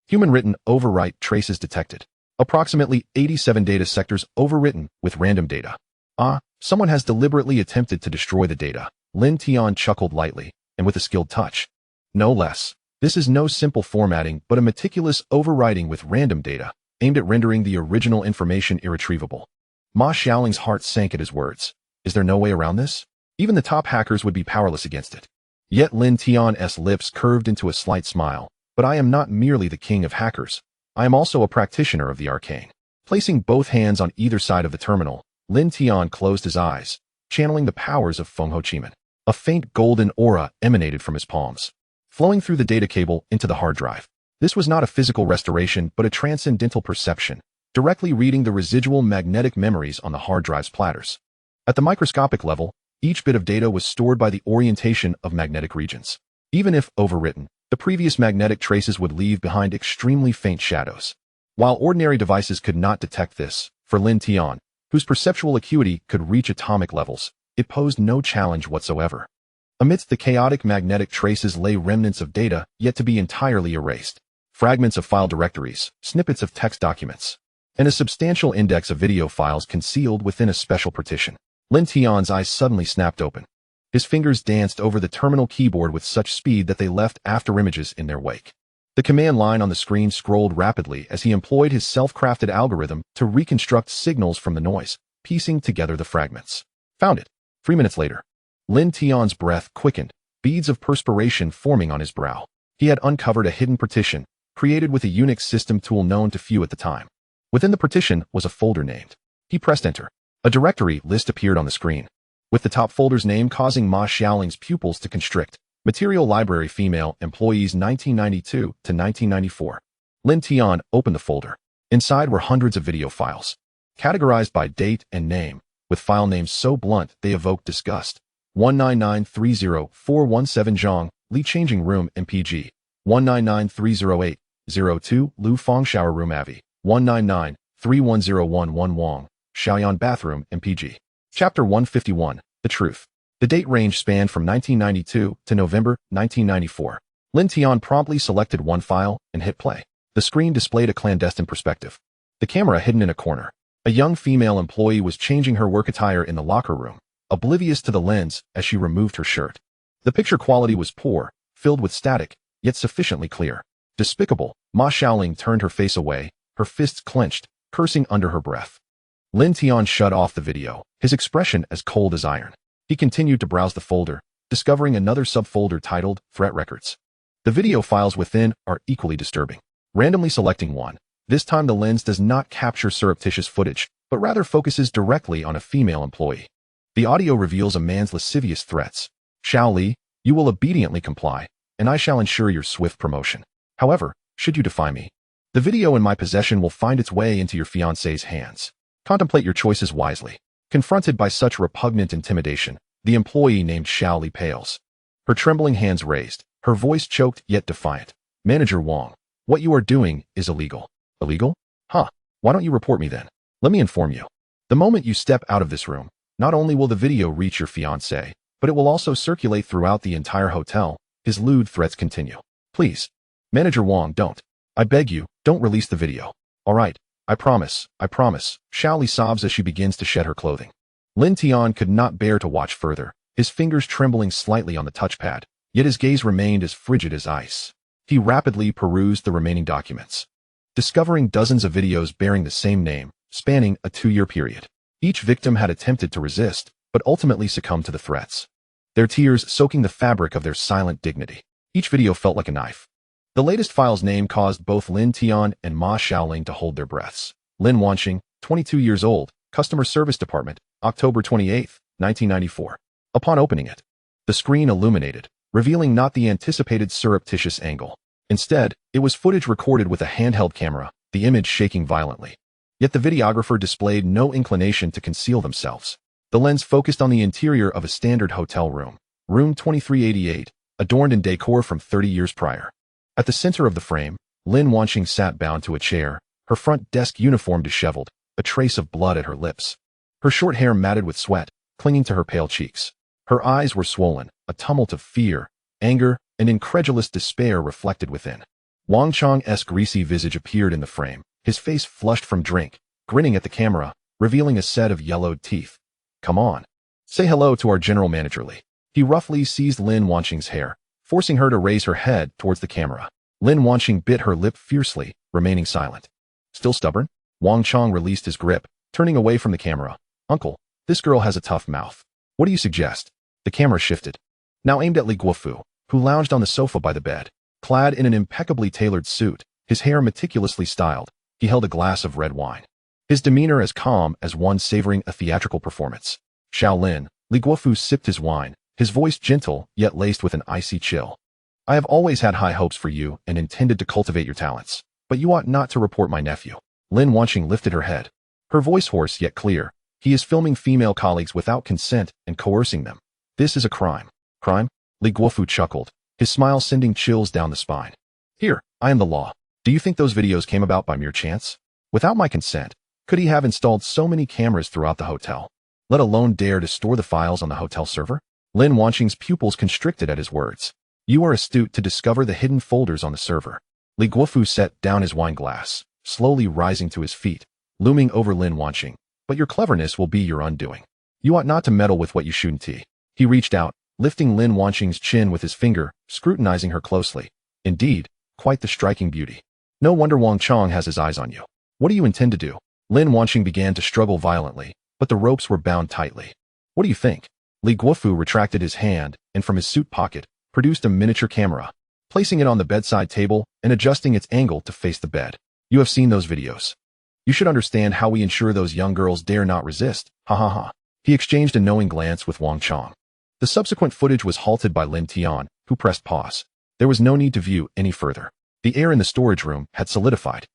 Human-written overwrite traces detected. Approximately 87 data sectors overwritten with random data. Someone has deliberately attempted to destroy the data. Lin Tian chuckled lightly, and with a skilled touch. No less. This is no simple formatting, but a meticulous overwriting with random data, aimed at rendering the original information irretrievable. Ma Xiaoling's heart sank at his words. Is there no way around this? Even the top hackers would be powerless against it. Yet Lin Tian's lips curved into a slight smile. But I am not merely the king of hackers. I am also a practitioner of the arcane. Placing both hands on either side of the terminal, Lin Tian closed his eyes, channeling the powers of Feng Ho Chiman. A faint golden aura emanated from his palms, flowing through the data cable into the hard drive. This was not a physical restoration, but a transcendental perception, directly reading the residual magnetic memories on the hard drive's platters. At the microscopic level, each bit of data was stored by the orientation of magnetic regions. Even if overwritten, the previous magnetic traces would leave behind extremely faint shadows. While ordinary devices could not detect this, for Lin Tian, whose perceptual acuity could reach atomic levels, it posed no challenge whatsoever. Amidst the chaotic magnetic traces lay remnants of data yet to be entirely erased. Fragments of file directories, snippets of text documents, and a substantial index of video files concealed within a special partition. Lin Tian's eyes suddenly snapped open. His fingers danced over the terminal keyboard with such speed that they left afterimages in their wake. The command line on the screen scrolled rapidly as he employed his self-crafted algorithm to reconstruct signals from the noise, piecing together the fragments. Found it. 3 minutes later. Lin Tian's breath quickened, beads of perspiration forming on his brow. He had uncovered a hidden partition, created with a Unix system tool known to few at the time. Within the partition was a folder named. He pressed enter. A directory list appeared on the screen, with the top folder's name causing Ma Xiaoling's pupils to constrict. Material Library Female Employees 1992 to 1994. Lin Tian opened the folder. Inside were hundreds of video files, categorized by date and name, with file names so blunt they evoked disgust. 19930-417 Zhang, Li Changing Room MPG. 1993080-2 Lu Fong Shower Room AVI. 199310111 Wang, Xiaoyan Bathroom MPG. Chapter 151, The Truth. The date range spanned from 1992 to November 1994. Lin Tian promptly selected one file and hit play. The screen displayed a clandestine perspective. The camera hidden in a corner. A young female employee was changing her work attire in the locker room, oblivious to the lens as she removed her shirt. The picture quality was poor, filled with static, yet sufficiently clear. Despicable, Ma Xiaoling turned her face away, her fists clenched, cursing under her breath. Lin Tian shut off the video, his expression as cold as iron. He continued to browse the folder, discovering another subfolder titled Threat Records. The video files within are equally disturbing. Randomly selecting one, this time the lens does not capture surreptitious footage, but rather focuses directly on a female employee. The audio reveals a man's lascivious threats, Xiao Li, you will obediently comply, and I shall ensure your swift promotion. However, should you defy me, the video in my possession will find its way into your fiancé's hands. Contemplate your choices wisely. Confronted by such repugnant intimidation, the employee named Xiao Li pales. Her trembling hands raised, her voice choked yet defiant. Manager Wang, what you are doing is illegal. Illegal? Huh. Why don't you report me then? Let me inform you. The moment you step out of this room, not only will the video reach your fiancé, but it will also circulate throughout the entire hotel. His lewd threats continue. Please. Manager Wang, don't. I beg you, don't release the video. All right. I promise. Xiao Li sobs as she begins to shed her clothing. Lin Tian could not bear to watch further, his fingers trembling slightly on the touchpad, yet his gaze remained as frigid as ice. He rapidly perused the remaining documents, discovering dozens of videos bearing the same name, spanning a 2-year period. Each victim had attempted to resist, but ultimately succumbed to the threats, their tears soaking the fabric of their silent dignity. Each video felt like a knife. The latest file's name caused both Lin Tian and Ma Xiaoling to hold their breaths. Lin Wanqing, 22 years old, Customer Service Department, October 28, 1994. Upon opening it, the screen illuminated, revealing not the anticipated surreptitious angle. Instead, it was footage recorded with a handheld camera, the image shaking violently. Yet the videographer displayed no inclination to conceal themselves. The lens focused on the interior of a standard hotel room, room 2388, adorned in decor from 30 years prior. At the center of the frame, Lin Wanqing sat bound to a chair, her front desk uniform disheveled, a trace of blood at her lips. Her short hair matted with sweat, clinging to her pale cheeks. Her eyes were swollen, a tumult of fear, anger, and incredulous despair reflected within. Wang Chang's greasy visage appeared in the frame, his face flushed from drink, grinning at the camera, revealing a set of yellowed teeth. Come on. Say hello to our general manager Li. He roughly seized Lin Wanqing's hair, forcing her to raise her head towards the camera. Lin Wanqing bit her lip fiercely, remaining silent. Still stubborn? Wang Chang released his grip, turning away from the camera. Uncle, this girl has a tough mouth. What do you suggest? The camera shifted, now aimed at Li Guofu, who lounged on the sofa by the bed. Clad in an impeccably tailored suit, his hair meticulously styled, he held a glass of red wine. His demeanor as calm as one savoring a theatrical performance. Shaolin, Li Guofu sipped his wine, his voice gentle yet laced with an icy chill. I have always had high hopes for you and intended to cultivate your talents, but you ought not to report my nephew. Lin Wanqing lifted her head, her voice hoarse yet clear. He is filming female colleagues without consent and coercing them. This is a crime. Crime? Li Guofu chuckled, his smile sending chills down the spine. Here, I am the law. Do you think those videos came about by mere chance? Without my consent, could he have installed so many cameras throughout the hotel, let alone dare to store the files on the hotel server? Lin Wanqing's pupils constricted at his words. You are astute to discover the hidden folders on the server. Li Guofu set down his wine glass, slowly rising to his feet, looming over Lin Wanqing. But your cleverness will be your undoing. You ought not to meddle with what you shouldn't. He reached out, lifting Lin Wanqing's chin with his finger, scrutinizing her closely. Indeed, quite the striking beauty. No wonder Wang Chang has his eyes on you. What do you intend to do? Lin Wanqing began to struggle violently, but the ropes were bound tightly. What do you think? Li Guofu retracted his hand and from his suit pocket, produced a miniature camera, placing it on the bedside table and adjusting its angle to face the bed. You have seen those videos. You should understand how we ensure those young girls dare not resist. Ha ha ha. He exchanged a knowing glance with Wang Chang. The subsequent footage was halted by Lin Tian, who pressed pause. There was no need to view any further. The air in the storage room had solidified.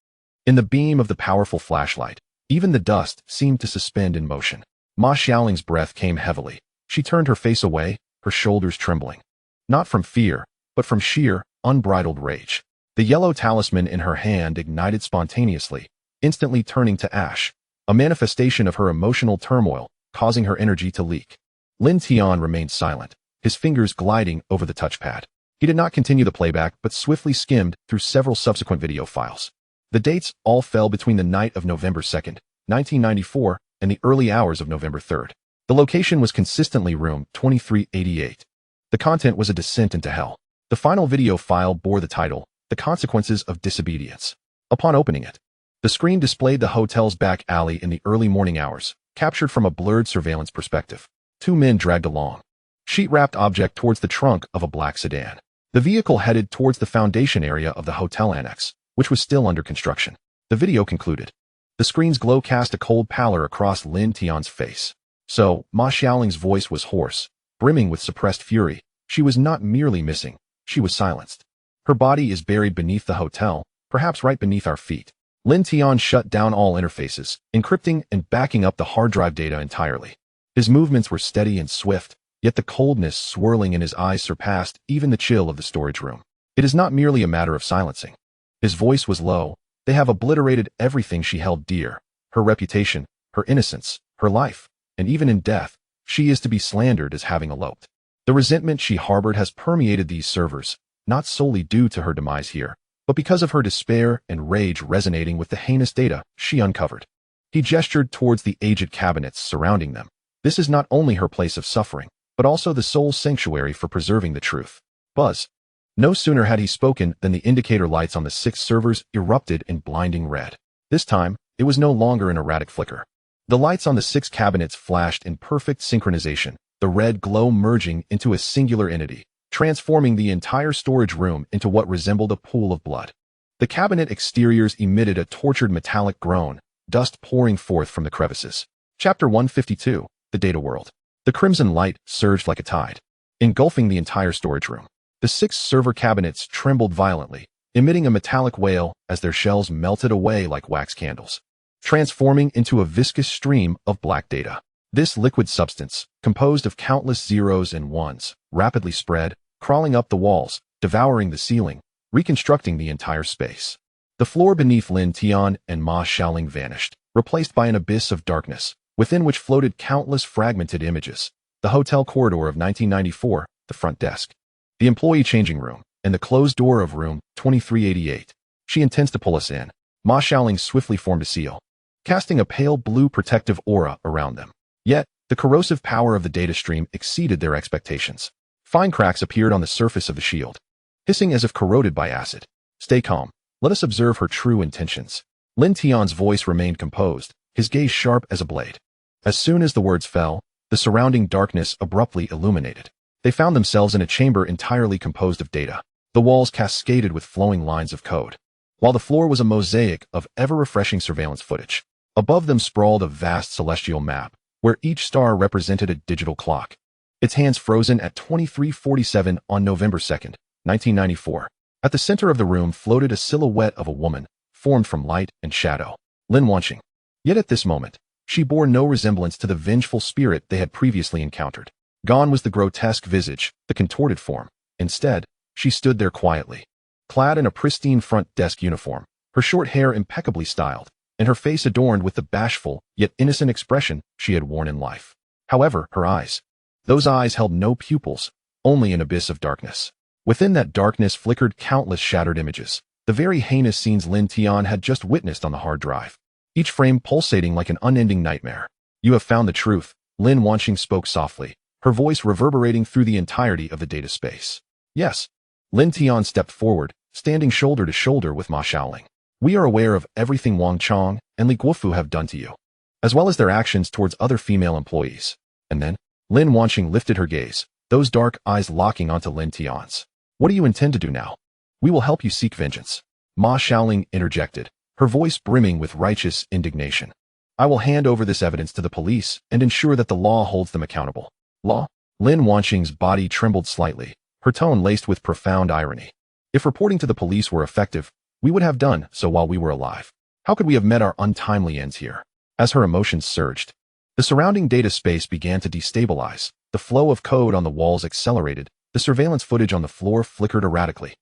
In the beam of the powerful flashlight, even the dust seemed to suspend in motion. Ma Xiaoling's breath came heavily. She turned her face away, her shoulders trembling. Not from fear, but from sheer, unbridled rage. The yellow talisman in her hand ignited spontaneously, instantly turning to ash, a manifestation of her emotional turmoil, causing her energy to leak. Lin Tian remained silent, his fingers gliding over the touchpad. He did not continue the playback but swiftly skimmed through several subsequent video files. The dates all fell between the night of November 2nd, 1994, and the early hours of November 3rd. The location was consistently room 2388. The content was a descent into hell. The final video file bore the title, The Consequences of Disobedience. Upon opening it, the screen displayed the hotel's back alley in the early morning hours, captured from a blurred surveillance perspective. Two men dragged along sheet-wrapped object towards the trunk of a black sedan. The vehicle headed towards the foundation area of the hotel annex, which was still under construction. The video concluded. The screen's glow cast a cold pallor across Lin Tian's face. So, Ma Xiaoling's voice was hoarse, brimming with suppressed fury. She was not merely missing, she was silenced. Her body is buried beneath the hotel, perhaps right beneath our feet. Lin Tian shut down all interfaces, encrypting and backing up the hard drive data entirely. His movements were steady and swift, yet the coldness swirling in his eyes surpassed even the chill of the storage room. It is not merely a matter of silencing. His voice was low. They have obliterated everything she held dear. Her reputation, her innocence, her life, and even in death, she is to be slandered as having eloped. The resentment she harbored has permeated these servers, not solely due to her demise here, but because of her despair and rage resonating with the heinous data she uncovered. He gestured towards the aged cabinets surrounding them. This is not only her place of suffering, but also the sole sanctuary for preserving the truth. Buzz. No sooner had he spoken than the indicator lights on the 6 servers erupted in blinding red. This time, it was no longer an erratic flicker. The lights on the 6 cabinets flashed in perfect synchronization, the red glow merging into a singular entity, transforming the entire storage room into what resembled a pool of blood. The cabinet exteriors emitted a tortured metallic groan, dust pouring forth from the crevices. Chapter 152, The Data World. The crimson light surged like a tide, engulfing the entire storage room. The 6 server cabinets trembled violently, emitting a metallic wail as their shells melted away like wax candles, transforming into a viscous stream of black data. This liquid substance, composed of countless zeros and ones, rapidly spread, crawling up the walls, devouring the ceiling, reconstructing the entire space. The floor beneath Lin Tian and Ma Xiaoling vanished, replaced by an abyss of darkness, within which floated countless fragmented images. The hotel corridor of 1994, the front desk, the employee changing room, and the closed door of room 2388. She intends to pull us in. Ma Xiaoling swiftly formed a seal, casting a pale blue protective aura around them. Yet, the corrosive power of the data stream exceeded their expectations. Fine cracks appeared on the surface of the shield, hissing as if corroded by acid. Stay calm. Let us observe her true intentions. Lin Tian's voice remained composed, his gaze sharp as a blade. As soon as the words fell, the surrounding darkness abruptly illuminated. They found themselves in a chamber entirely composed of data. The walls cascaded with flowing lines of code, while the floor was a mosaic of ever-refreshing surveillance footage. Above them sprawled a vast celestial map, where each star represented a digital clock, its hands frozen at 23:47 on November 2nd, 1994. At the center of the room floated a silhouette of a woman, formed from light and shadow, Lin Wanqing. Yet at this moment, she bore no resemblance to the vengeful spirit they had previously encountered. Gone was the grotesque visage, the contorted form. Instead, she stood there quietly, clad in a pristine front desk uniform, her short hair impeccably styled, and her face adorned with the bashful, yet innocent expression she had worn in life. However, her eyes, those eyes held no pupils, only an abyss of darkness. Within that darkness flickered countless shattered images, the very heinous scenes Lin Tian had just witnessed on the hard drive, each frame pulsating like an unending nightmare. You have found the truth, Lin Wanqing spoke softly, her voice reverberating through the entirety of the data space. Yes. Lin Tian stepped forward, standing shoulder to shoulder with Ma Xiaoling. We are aware of everything Wang Chong and Li Guofu have done to you, as well as their actions towards other female employees. And then, Lin Wanqing lifted her gaze, those dark eyes locking onto Lin Tian's. What do you intend to do now? We will help you seek vengeance. Ma Xiaoling interjected, her voice brimming with righteous indignation. I will hand over this evidence to the police and ensure that the law holds them accountable. Law? Lin Wanqing's body trembled slightly, her tone laced with profound irony. If reporting to the police were effective, we would have done so while we were alive. How could we have met our untimely ends here? As her emotions surged, the surrounding data space began to destabilize. The flow of code on the walls accelerated, the surveillance footage on the floor flickered erratically,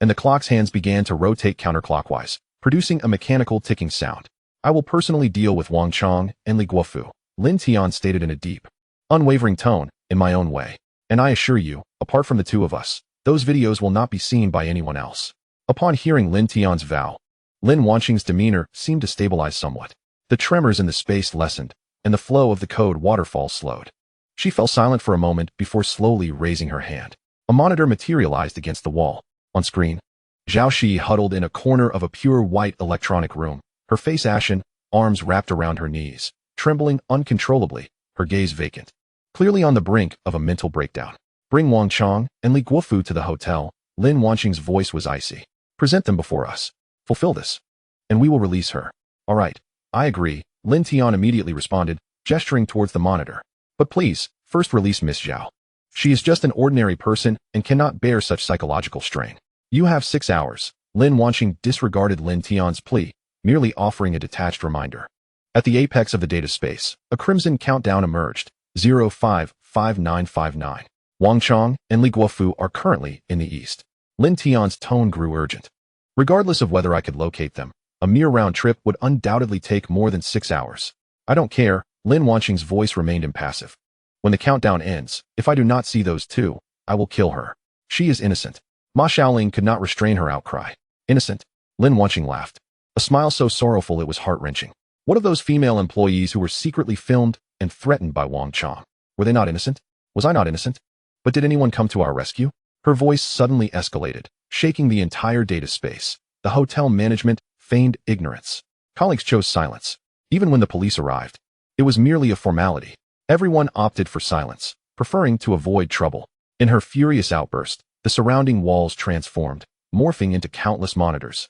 and the clock's hands began to rotate counterclockwise, producing a mechanical ticking sound. I will personally deal with Wang Chong and Li Guofu, Lin Tian stated in a deep, unwavering tone, in my own way. And I assure you, apart from the two of us, those videos will not be seen by anyone else. Upon hearing Lin Tian's vow, Lin Wanqing's demeanor seemed to stabilize somewhat. The tremors in the space lessened, and the flow of the code waterfall slowed. She fell silent for a moment before slowly raising her hand. A monitor materialized against the wall. On screen, Zhao Shi huddled in a corner of a pure white electronic room, her face ashen, arms wrapped around her knees, trembling uncontrollably, her gaze vacant, clearly on the brink of a mental breakdown. Bring Wang Chong and Li Guofu to the hotel. Lin Wanqing's voice was icy. Present them before us. Fulfill this, and we will release her. All right, I agree, Lin Tian immediately responded, gesturing towards the monitor. But please, first release Miss Zhao. She is just an ordinary person and cannot bear such psychological strain. You have 6 hours. Lin Wanqing disregarded Lin Tian's plea, merely offering a detached reminder. At the apex of the data space, a crimson countdown emerged, 055959. Wang Chong and Li Guofu are currently in the east. Lin Tian's tone grew urgent. Regardless of whether I could locate them, a mere round trip would undoubtedly take more than 6 hours. I don't care. Lin Wanqing's voice remained impassive. When the countdown ends, if I do not see those two, I will kill her. She is innocent. Ma Xiaoling could not restrain her outcry. Innocent? Lin Wanqing laughed. A smile so sorrowful it was heart-wrenching. What of those female employees who were secretly filmed and threatened by Wang Chong? Were they not innocent? Was I not innocent? But did anyone come to our rescue? Her voice suddenly escalated, shaking the entire data space. The hotel management feigned ignorance. Colleagues chose silence. Even when the police arrived, it was merely a formality. Everyone opted for silence, preferring to avoid trouble. In her furious outburst, the surrounding walls transformed, morphing into countless monitors,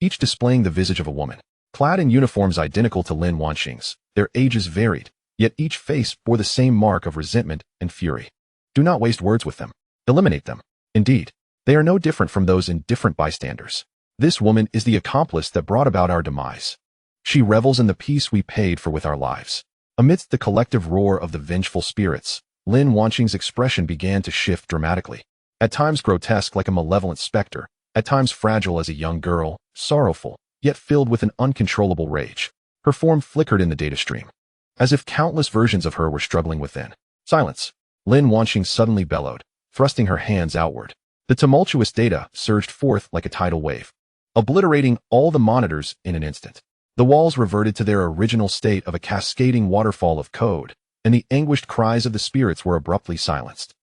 each displaying the visage of a woman. Clad in uniforms identical to Lin Wanqing's, their ages varied, yet each face bore the same mark of resentment and fury. Do not waste words with them. Eliminate them. Indeed, they are no different from those indifferent bystanders. This woman is the accomplice that brought about our demise. She revels in the peace we paid for with our lives. Amidst the collective roar of the vengeful spirits, Lin Wanqing's expression began to shift dramatically. At times grotesque like a malevolent specter, at times fragile as a young girl, sorrowful, yet filled with an uncontrollable rage. Her form flickered in the data stream, as if countless versions of her were struggling within. Silence! Lin Wanqing suddenly bellowed, thrusting her hands outward. The tumultuous data surged forth like a tidal wave, obliterating all the monitors in an instant. The walls reverted to their original state of a cascading waterfall of code, and the anguished cries of the spirits were abruptly silenced.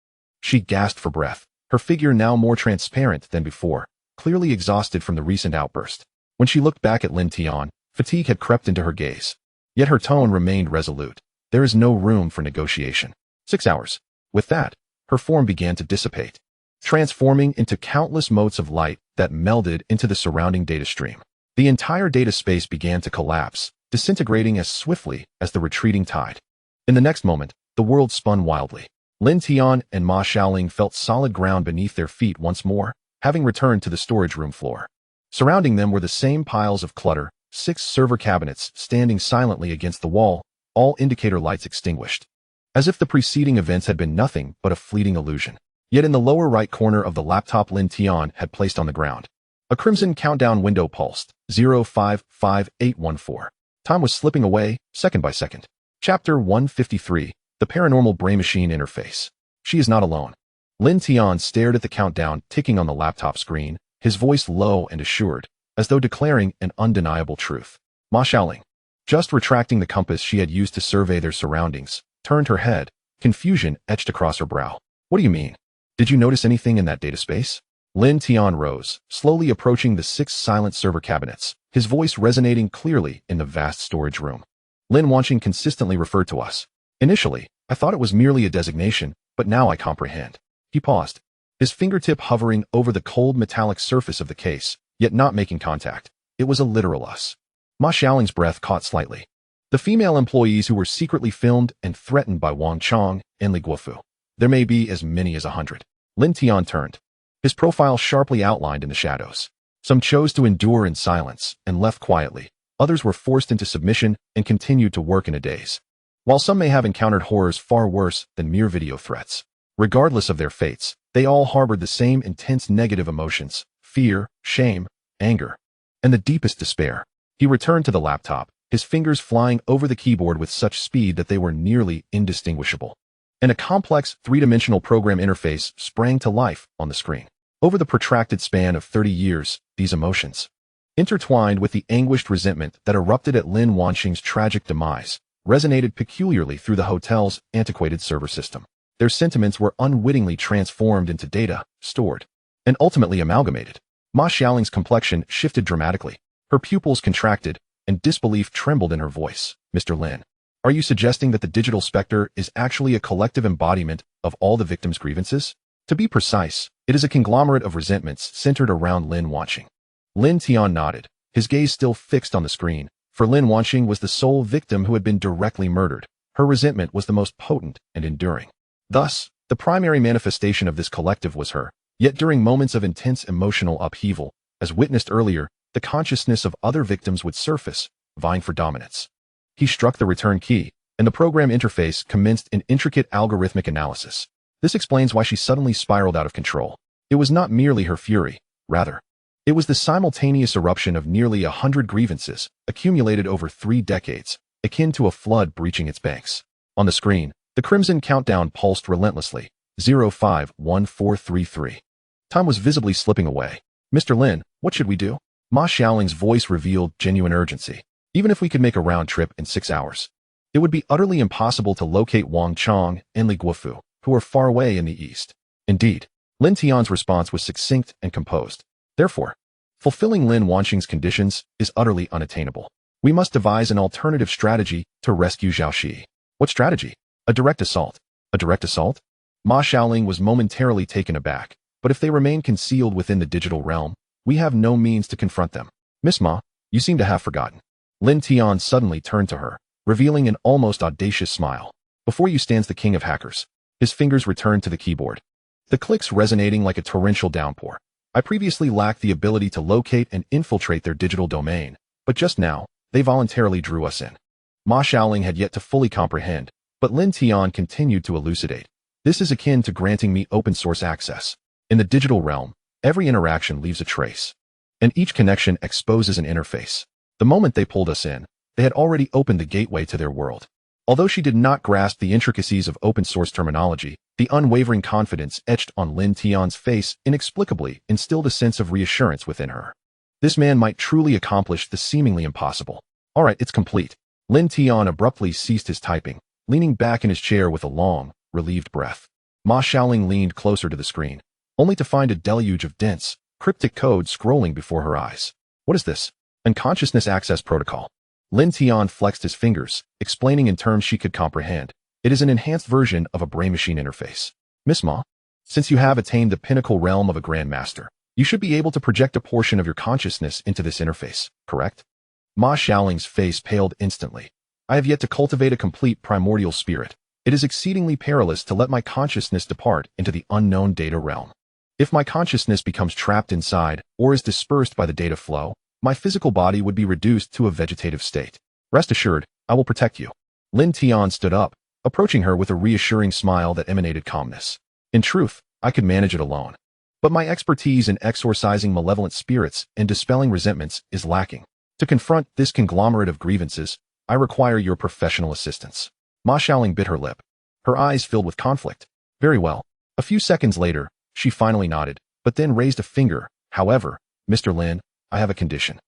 She gasped for breath, her figure now more transparent than before, clearly exhausted from the recent outburst. When she looked back at Lin Tian, fatigue had crept into her gaze. Yet her tone remained resolute. There is no room for negotiation. 6 hours. With that, her form began to dissipate, transforming into countless motes of light that melded into the surrounding data stream. The entire data space began to collapse, disintegrating as swiftly as the retreating tide. In the next moment, the world spun wildly. Lin Tian and Ma Xiaoling felt solid ground beneath their feet once more, having returned to the storage room floor. Surrounding them were the same piles of clutter, 6 server cabinets standing silently against the wall, all indicator lights extinguished, as if the preceding events had been nothing but a fleeting illusion. Yet in the lower right corner of the laptop Lin Tian had placed on the ground, a crimson countdown window pulsed, 055814. Time was slipping away, second by second. Chapter 153, The Paranormal Brain Machine Interface. She is not alone. Lin Tian stared at the countdown ticking on the laptop screen, his voice low and assured, as though declaring an undeniable truth. Ma Xiaoling, just retracting the compass she had used to survey their surroundings, turned her head, confusion etched across her brow. What do you mean? Did you notice anything in that data space? Lin Tian rose, slowly approaching the 6 silent server cabinets, his voice resonating clearly in the vast storage room. Lin Wanqing consistently referred to us. Initially, I thought it was merely a designation, but now I comprehend. He paused, his fingertip hovering over the cold metallic surface of the case, yet not making contact. It was a literal us. Ma Xiaoling's breath caught slightly. The female employees who were secretly filmed and threatened by Wang Chong and Li Guofu. There may be as many as 100. Lin Tian turned, his profile sharply outlined in the shadows. Some chose to endure in silence and left quietly. Others were forced into submission and continued to work in a daze. While some may have encountered horrors far worse than mere video threats, regardless of their fates, they all harbored the same intense negative emotions: fear, shame, anger, and the deepest despair. He returned to the laptop, his fingers flying over the keyboard with such speed that they were nearly indistinguishable. And a complex, three-dimensional program interface sprang to life on the screen. Over the protracted span of 30 years, these emotions, intertwined with the anguished resentment that erupted at Lin Wanqing's tragic demise, resonated peculiarly through the hotel's antiquated server system. Their sentiments were unwittingly transformed into data, stored, and ultimately amalgamated. Ma Xiaoling's complexion shifted dramatically. Her pupils contracted, and disbelief trembled in her voice. Mr. Lin, are you suggesting that the digital specter is actually a collective embodiment of all the victims' grievances? To be precise, it is a conglomerate of resentments centered around Lin Wanqing. Lin Tian nodded, his gaze still fixed on the screen, for Lin Wanqing was the sole victim who had been directly murdered. Her resentment was the most potent and enduring. Thus, The primary manifestation of this collective was her. Yet during moments of intense emotional upheaval, as witnessed earlier, the consciousness of other victims would surface, vying for dominance. He struck the return key, and the program interface commenced an intricate algorithmic analysis. This explains why she suddenly spiraled out of control. It was not merely her fury, rather. It was the simultaneous eruption of nearly 100 grievances, accumulated over 3 decades, akin to a flood breaching its banks. On the screen, the crimson countdown pulsed relentlessly, 051433. Time was visibly slipping away. Mr. Lin, what should we do? Ma Xiaoling's voice revealed genuine urgency. Even if we could make a round trip in 6 hours, it would be utterly impossible to locate Wang Chong and Li Guofu, who are far away in the east. Indeed, Lin Tian's response was succinct and composed. Therefore, fulfilling Lin Wanqing's conditions is utterly unattainable. We must devise an alternative strategy to rescue Zhao Xi. What strategy? A direct assault. A direct assault? Ma Xiaoling was momentarily taken aback, but if they remain concealed within the digital realm, we have no means to confront them. Miss Ma, you seem to have forgotten. Lin Tian suddenly turned to her, revealing an almost audacious smile. Before you stands the king of hackers. His fingers returned to the keyboard, the clicks resonating like a torrential downpour. I previously lacked the ability to locate and infiltrate their digital domain, but just now, they voluntarily drew us in. Ma Xiaoling had yet to fully comprehend, but Lin Tian continued to elucidate. This is akin to granting me open-source access. In the digital realm, every interaction leaves a trace, and each connection exposes an interface. The moment they pulled us in, they had already opened the gateway to their world. Although she did not grasp the intricacies of open-source terminology, the unwavering confidence etched on Lin Tian's face inexplicably instilled a sense of reassurance within her. This man might truly accomplish the seemingly impossible. All right, it's complete. Lin Tian abruptly ceased his typing, leaning back in his chair with a long, relieved breath. Ma Xiaoling leaned closer to the screen, only to find a deluge of dense, cryptic code scrolling before her eyes. What is this? Unconsciousness access protocol. Lin Tian flexed his fingers, explaining in terms she could comprehend. It is an enhanced version of a brain-machine interface. Miss Ma, since you have attained the pinnacle realm of a grandmaster, you should be able to project a portion of your consciousness into this interface, correct? Ma Xiaoling's face paled instantly. I have yet to cultivate a complete primordial spirit. It is exceedingly perilous to let my consciousness depart into the unknown data realm. If my consciousness becomes trapped inside or is dispersed by the data flow, my physical body would be reduced to a vegetative state. Rest assured, I will protect you. Lin Tian stood up, approaching her with a reassuring smile that emanated calmness. In truth, I could manage it alone. But my expertise in exorcising malevolent spirits and dispelling resentments is lacking. To confront this conglomerate of grievances, I require your professional assistance. Ma Xiaoling bit her lip. Her eyes filled with conflict. Very well. A few seconds later, she finally nodded, but then raised a finger. However, Mr. Lin, I have a condition.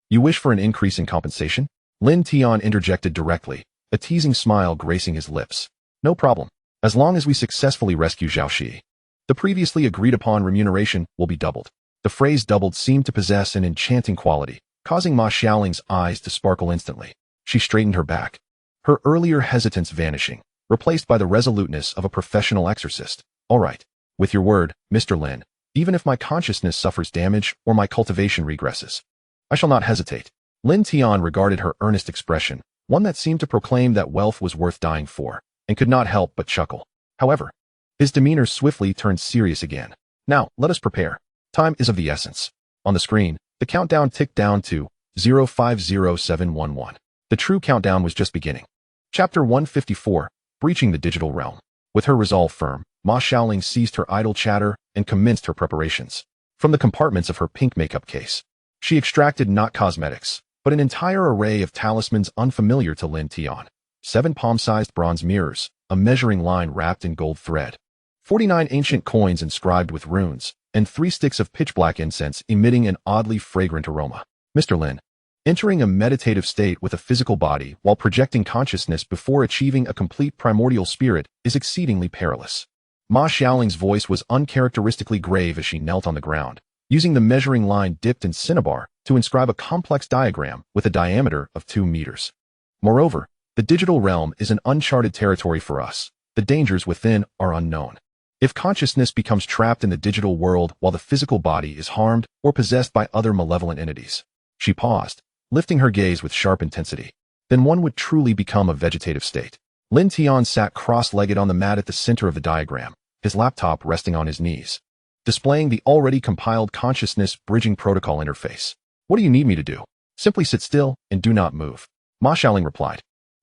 You wish for an increase in compensation? Lin Tian interjected directly, a teasing smile gracing his lips. No problem. As long as we successfully rescue Zhao Xi, the previously agreed-upon remuneration will be doubled. The phrase doubled seemed to possess an enchanting quality, causing Ma Xiaoling's eyes to sparkle instantly. She straightened her back, her earlier hesitance vanishing, replaced by the resoluteness of a professional exorcist. All right. With your word, Mr. Lin, even if my consciousness suffers damage or my cultivation regresses, I shall not hesitate. Lin Tian regarded her earnest expression, one that seemed to proclaim that wealth was worth dying for, and could not help but chuckle. However, his demeanor swiftly turned serious again. Now, let us prepare. Time is of the essence. On the screen, the countdown ticked down to 050711. The true countdown was just beginning. Chapter 154, Breaching the Digital Realm. With her resolve firm, Ma Xiaoling ceased her idle chatter and commenced her preparations. From the compartments of her pink makeup case, she extracted not cosmetics, but an entire array of talismans unfamiliar to Lin Tian. 7 palm-sized bronze mirrors, a measuring line wrapped in gold thread, 49 ancient coins inscribed with runes, and 3 sticks of pitch-black incense emitting an oddly fragrant aroma. Mr. Lin, entering a meditative state with a physical body while projecting consciousness before achieving a complete primordial spirit is exceedingly perilous. Ma Xiaoling's voice was uncharacteristically grave as she knelt on the ground, using the measuring line dipped in cinnabar to inscribe a complex diagram with a diameter of 2 meters. Moreover, the digital realm is an uncharted territory for us. The dangers within are unknown. If consciousness becomes trapped in the digital world while the physical body is harmed or possessed by other malevolent entities. She paused, lifting her gaze with sharp intensity. Then one would truly become a vegetative state. Lin Tian sat cross-legged on the mat at the center of the diagram, his laptop resting on his knees, displaying the already compiled consciousness bridging protocol interface. What do you need me to do? Simply sit still and do not move, Ma Xiaoling replied,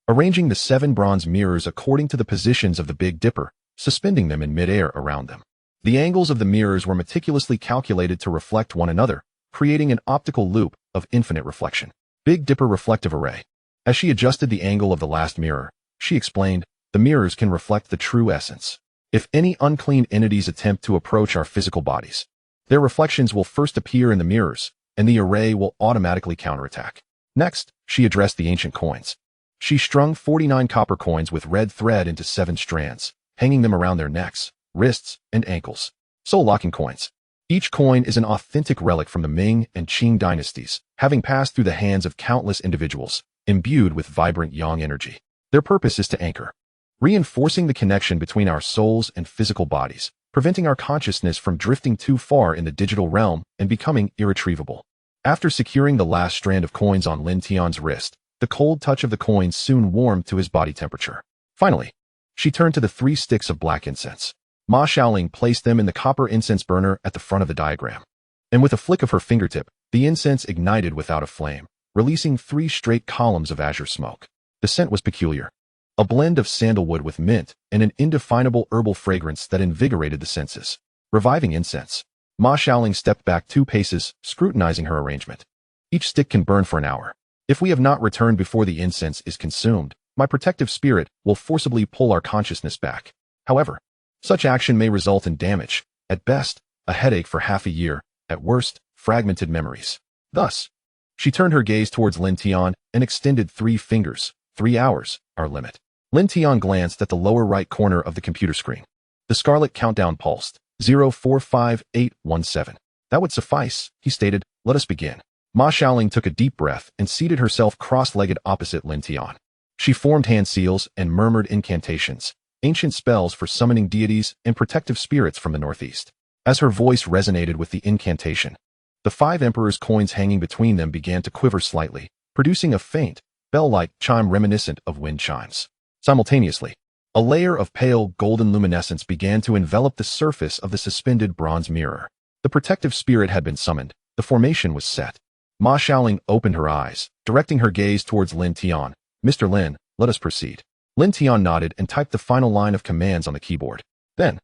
arranging the 7 bronze mirrors according to the positions of the Big Dipper, suspending them in midair around them. The angles of the mirrors were meticulously calculated to reflect one another, creating an optical loop of infinite reflection. Big Dipper reflective array. As she adjusted the angle of the last mirror, she explained, the mirrors can reflect the true essence. If any unclean entities attempt to approach our physical bodies, their reflections will first appear in the mirrors, and the array will automatically counterattack. Next, she addressed the ancient coins. She strung 49 copper coins with red thread into 7 strands, hanging them around their necks, wrists, and ankles. Soul-locking coins. Each coin is an authentic relic from the Ming and Qing dynasties, having passed through the hands of countless individuals, imbued with vibrant yang energy. Their purpose is to anchor, reinforcing the connection between our souls and physical bodies, preventing our consciousness from drifting too far in the digital realm and becoming irretrievable. After securing the last strand of coins on Lin Tian's wrist, the cold touch of the coins soon warmed to his body temperature. Finally, she turned to the 3 sticks of black incense. Ma Xiaoling placed them in the copper incense burner at the front of the diagram. And with a flick of her fingertip, the incense ignited without a flame, releasing 3 straight columns of azure smoke. The scent was peculiar, a blend of sandalwood with mint and an indefinable herbal fragrance that invigorated the senses. Reviving incense. Ma Xiaoling stepped back 2 paces, scrutinizing her arrangement. Each stick can burn for an hour. If we have not returned before the incense is consumed, my protective spirit will forcibly pull our consciousness back. However, such action may result in damage, at best, a headache for half a year, at worst, fragmented memories. Thus, she turned her gaze towards Lin Tian and extended 3 fingers. 3 hours, our limit. Lin Tian glanced at the lower right corner of the computer screen. The scarlet countdown pulsed, 045817. That would suffice, he stated. Let us begin. Ma Xiaoling took a deep breath and seated herself cross-legged opposite Lin Tian. She formed hand seals and murmured incantations, ancient spells for summoning deities and protective spirits from the northeast. As her voice resonated with the incantation, the 5 emperors' coins hanging between them began to quiver slightly, producing a faint, bell-like chime reminiscent of wind chimes. Simultaneously, a layer of pale golden luminescence began to envelop the surface of the suspended bronze mirror. The protective spirit had been summoned. The formation was set. Ma Xiaoling opened her eyes, directing her gaze towards Lin Tian. Mr. Lin, let us proceed. Lin Tian nodded and typed the final line of commands on the keyboard. Then,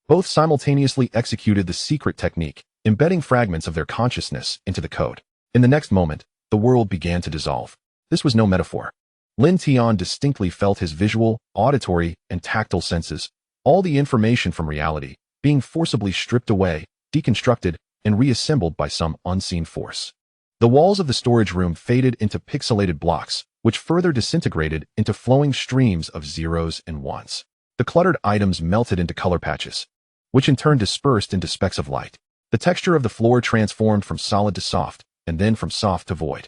both simultaneously executed the secret technique, embedding fragments of their consciousness into the code. In the next moment, the world began to dissolve. This was no metaphor. Lin Tian distinctly felt his visual, auditory, and tactile senses, all the information from reality, being forcibly stripped away, deconstructed, and reassembled by some unseen force. The walls of the storage room faded into pixelated blocks, which further disintegrated into flowing streams of zeros and ones. The cluttered items melted into color patches, which in turn dispersed into specks of light. The texture of the floor transformed from solid to soft, and then from soft to void.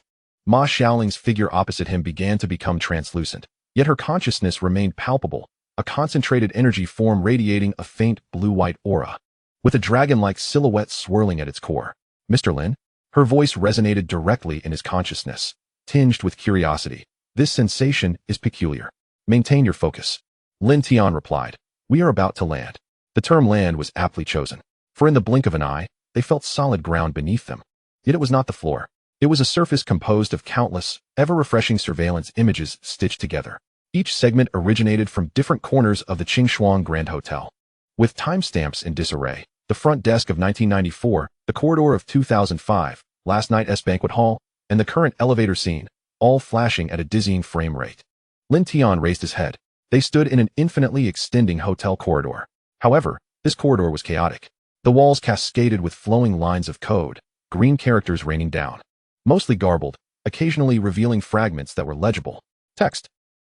Ma Xiaoling's figure opposite him began to become translucent, yet her consciousness remained palpable, a concentrated energy form radiating a faint blue-white aura, with a dragon-like silhouette swirling at its core. Mr. Lin? Her voice resonated directly in his consciousness, tinged with curiosity. This sensation is peculiar. Maintain your focus. Lin Tian replied. We are about to land. The term land was aptly chosen, for in the blink of an eye, they felt solid ground beneath them. Yet it was not the floor. It was a surface composed of countless, ever-refreshing surveillance images stitched together. Each segment originated from different corners of the Qingshuang Grand Hotel. With timestamps in disarray, the front desk of 1994, the corridor of 2005, last night's banquet hall, and the current elevator scene, all flashing at a dizzying frame rate. Lin Tian raised his head. They stood in an infinitely extending hotel corridor. However, this corridor was chaotic. The walls cascaded with flowing lines of code, green characters raining down, mostly garbled, occasionally revealing fragments that were legible. Text.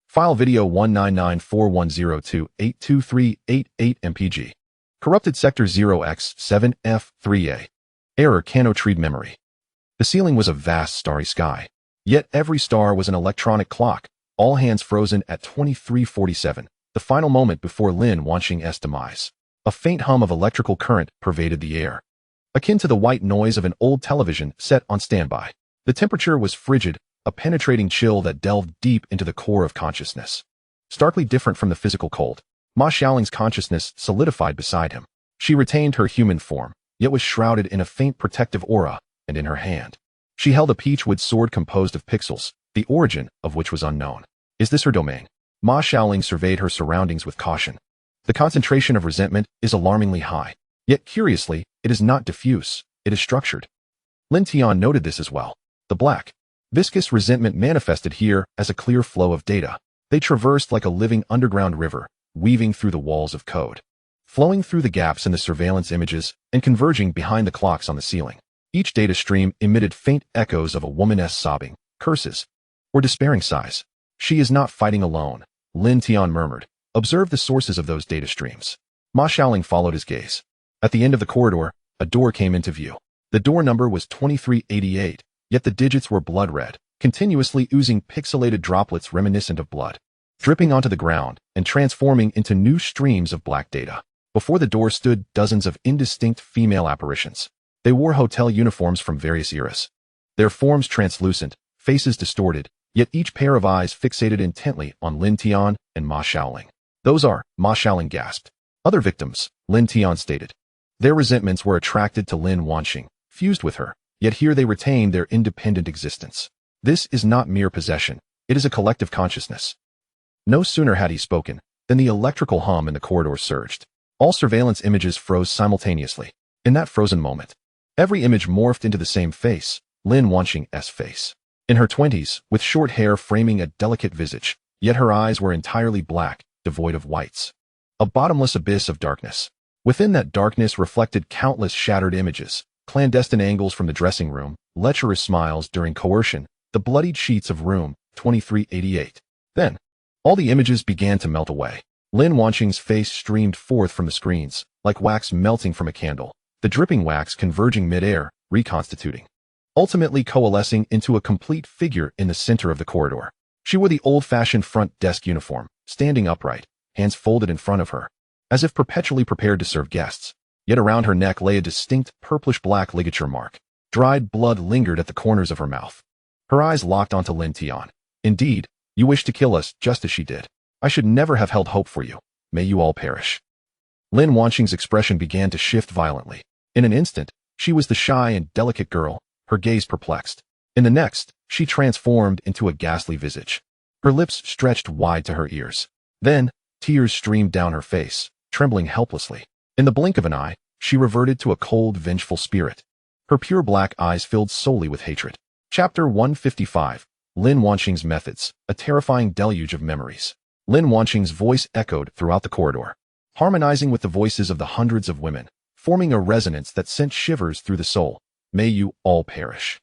File video 1994102823888 mpg. Corrupted sector 0x7f3a. Error cannot read memory. The ceiling was a vast starry sky. Yet every star was an electronic clock, all hands frozen at 23:47, the final moment before Lin Wanxing's demise. A faint hum of electrical current pervaded the air, akin to the white noise of an old television set on standby. The temperature was frigid, a penetrating chill that delved deep into the core of consciousness. Starkly different from the physical cold, Ma Xiaoling's consciousness solidified beside him. She retained her human form, yet was shrouded in a faint protective aura, and in her hand she held a peachwood sword composed of pixels, the origin of which was unknown. Is this her domain? Ma Xiaoling surveyed her surroundings with caution. The concentration of resentment is alarmingly high. Yet curiously, it is not diffuse, it is structured. Lin Tian noted this as well. The black, viscous resentment manifested here as a clear flow of data. They traversed like a living underground river, weaving through the walls of code, flowing through the gaps in the surveillance images, and converging behind the clocks on the ceiling. Each data stream emitted faint echoes of a woman's sobbing, curses, or despairing sighs. She is not fighting alone, Lin Tian murmured. Observe the sources of those data streams. Ma Xiaoling followed his gaze. At the end of the corridor, a door came into view. The door number was 2388, yet the digits were blood red, continuously oozing pixelated droplets reminiscent of blood, dripping onto the ground and transforming into new streams of black data. Before the door stood dozens of indistinct female apparitions. They wore hotel uniforms from various eras. Their forms translucent, faces distorted, yet each pair of eyes fixated intently on Lin Tian and Ma Xiaoling. Those are, Ma Xiaoling gasped. Other victims, Lin Tian stated. Their resentments were attracted to Lin Wanxing, fused with her, yet here they retained their independent existence. This is not mere possession, it is a collective consciousness. No sooner had he spoken than the electrical hum in the corridor surged. All surveillance images froze simultaneously. In that frozen moment, every image morphed into the same face, Lin Wanxing's face. In her 20s, with short hair framing a delicate visage, yet her eyes were entirely black, devoid of whites. A bottomless abyss of darkness. Within that darkness reflected countless shattered images, clandestine angles from the dressing room, lecherous smiles during coercion, the bloodied sheets of room 2388. Then, all the images began to melt away. Lin Wanxing's face streamed forth from the screens, like wax melting from a candle, the dripping wax converging mid-air, reconstituting, ultimately coalescing into a complete figure in the center of the corridor. She wore the old-fashioned front desk uniform, standing upright, hands folded in front of her, as if perpetually prepared to serve guests. Yet around her neck lay a distinct purplish-black ligature mark. Dried blood lingered at the corners of her mouth. Her eyes locked onto Lin Tian. Indeed, you wish to kill us just as she did. I should never have held hope for you. May you all perish. Lin Wanxing's expression began to shift violently. In an instant, she was the shy and delicate girl, her gaze perplexed. In the next, she transformed into a ghastly visage. Her lips stretched wide to her ears. Then, tears streamed down her face, trembling helplessly. In the blink of an eye, she reverted to a cold, vengeful spirit. Her pure black eyes filled solely with hatred. Chapter 155. Lin Wanxing's Methods, a terrifying deluge of memories. Lin Wanxing's voice echoed throughout the corridor, harmonizing with the voices of the hundreds of women, forming a resonance that sent shivers through the soul. May you all perish.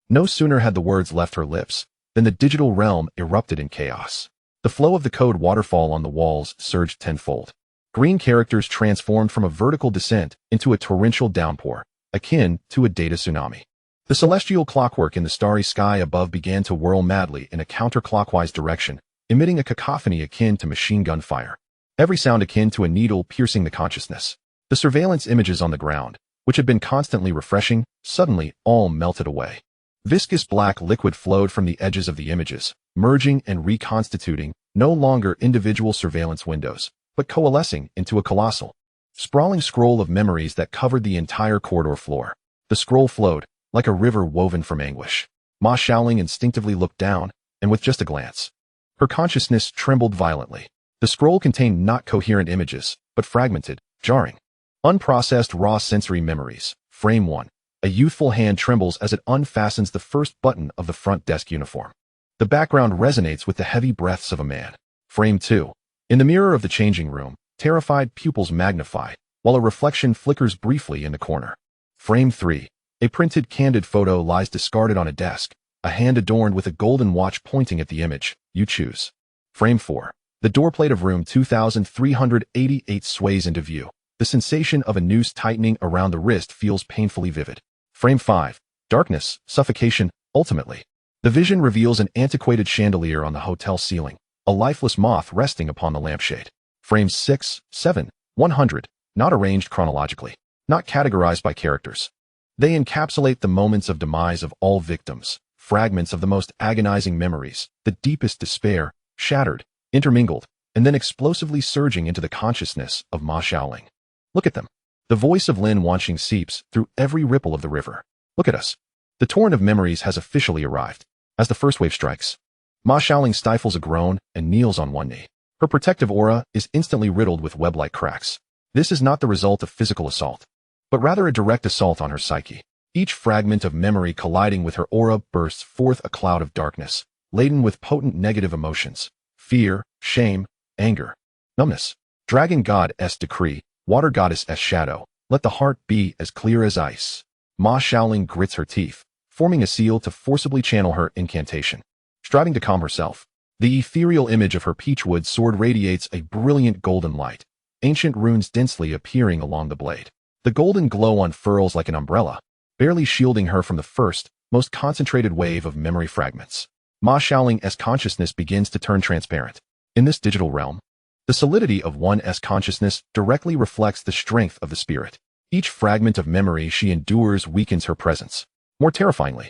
No sooner had the words left her lips than the digital realm erupted in chaos. The flow of the code waterfall on the walls surged tenfold. Green characters transformed from a vertical descent into a torrential downpour, akin to a data tsunami. The celestial clockwork in the starry sky above began to whirl madly in a counterclockwise direction, emitting a cacophony akin to machine gun fire. Every sound akin to a needle piercing the consciousness. The surveillance images on the ground, which had been constantly refreshing, suddenly all melted away. Viscous black liquid flowed from the edges of the images, merging and reconstituting, no longer individual surveillance windows, but coalescing into a colossal, sprawling scroll of memories that covered the entire corridor floor. The scroll flowed, like a river woven from anguish. Ma Xiaoling instinctively looked down, and with just a glance, her consciousness trembled violently. The scroll contained not coherent images, but fragmented, jarring, unprocessed raw sensory memories. Frame 1. A youthful hand trembles as it unfastens the first button of the front desk uniform. The background resonates with the heavy breaths of a man. Frame 2. In the mirror of the changing room, terrified pupils magnify, while a reflection flickers briefly in the corner. Frame 3. A printed candid photo lies discarded on a desk, a hand adorned with a golden watch pointing at the image. You choose. Frame 4. The doorplate of room 2388 sways into view. The sensation of a noose tightening around the wrist feels painfully vivid. Frame 5. Darkness, suffocation, ultimately. The vision reveals an antiquated chandelier on the hotel ceiling, a lifeless moth resting upon the lampshade. Frames 6, 7, 100, not arranged chronologically, not categorized by characters. They encapsulate the moments of demise of all victims, fragments of the most agonizing memories, the deepest despair, shattered, intermingled, and then explosively surging into the consciousness of Ma Xiaoling. Look at them. The voice of Lin Wanqing seeps through every ripple of the river. Look at us. The torrent of memories has officially arrived. As the first wave strikes, Ma Xiaoling stifles a groan and kneels on one knee. Her protective aura is instantly riddled with web-like cracks. This is not the result of physical assault, but rather a direct assault on her psyche. Each fragment of memory colliding with her aura bursts forth a cloud of darkness, laden with potent negative emotions: fear, shame, anger, numbness. Dragon God-s decree, water goddess-s shadow, let the heart be as clear as ice. Ma Xiaoling grits her teeth, forming a seal to forcibly channel her incantation. Striving to calm herself, the ethereal image of her peachwood sword radiates a brilliant golden light, ancient runes densely appearing along the blade. The golden glow unfurls like an umbrella, barely shielding her from the first, most concentrated wave of memory fragments. Ma Xiaoling's consciousness begins to turn transparent. In this digital realm, the solidity of one's consciousness directly reflects the strength of the spirit. Each fragment of memory she endures weakens her presence. More terrifyingly,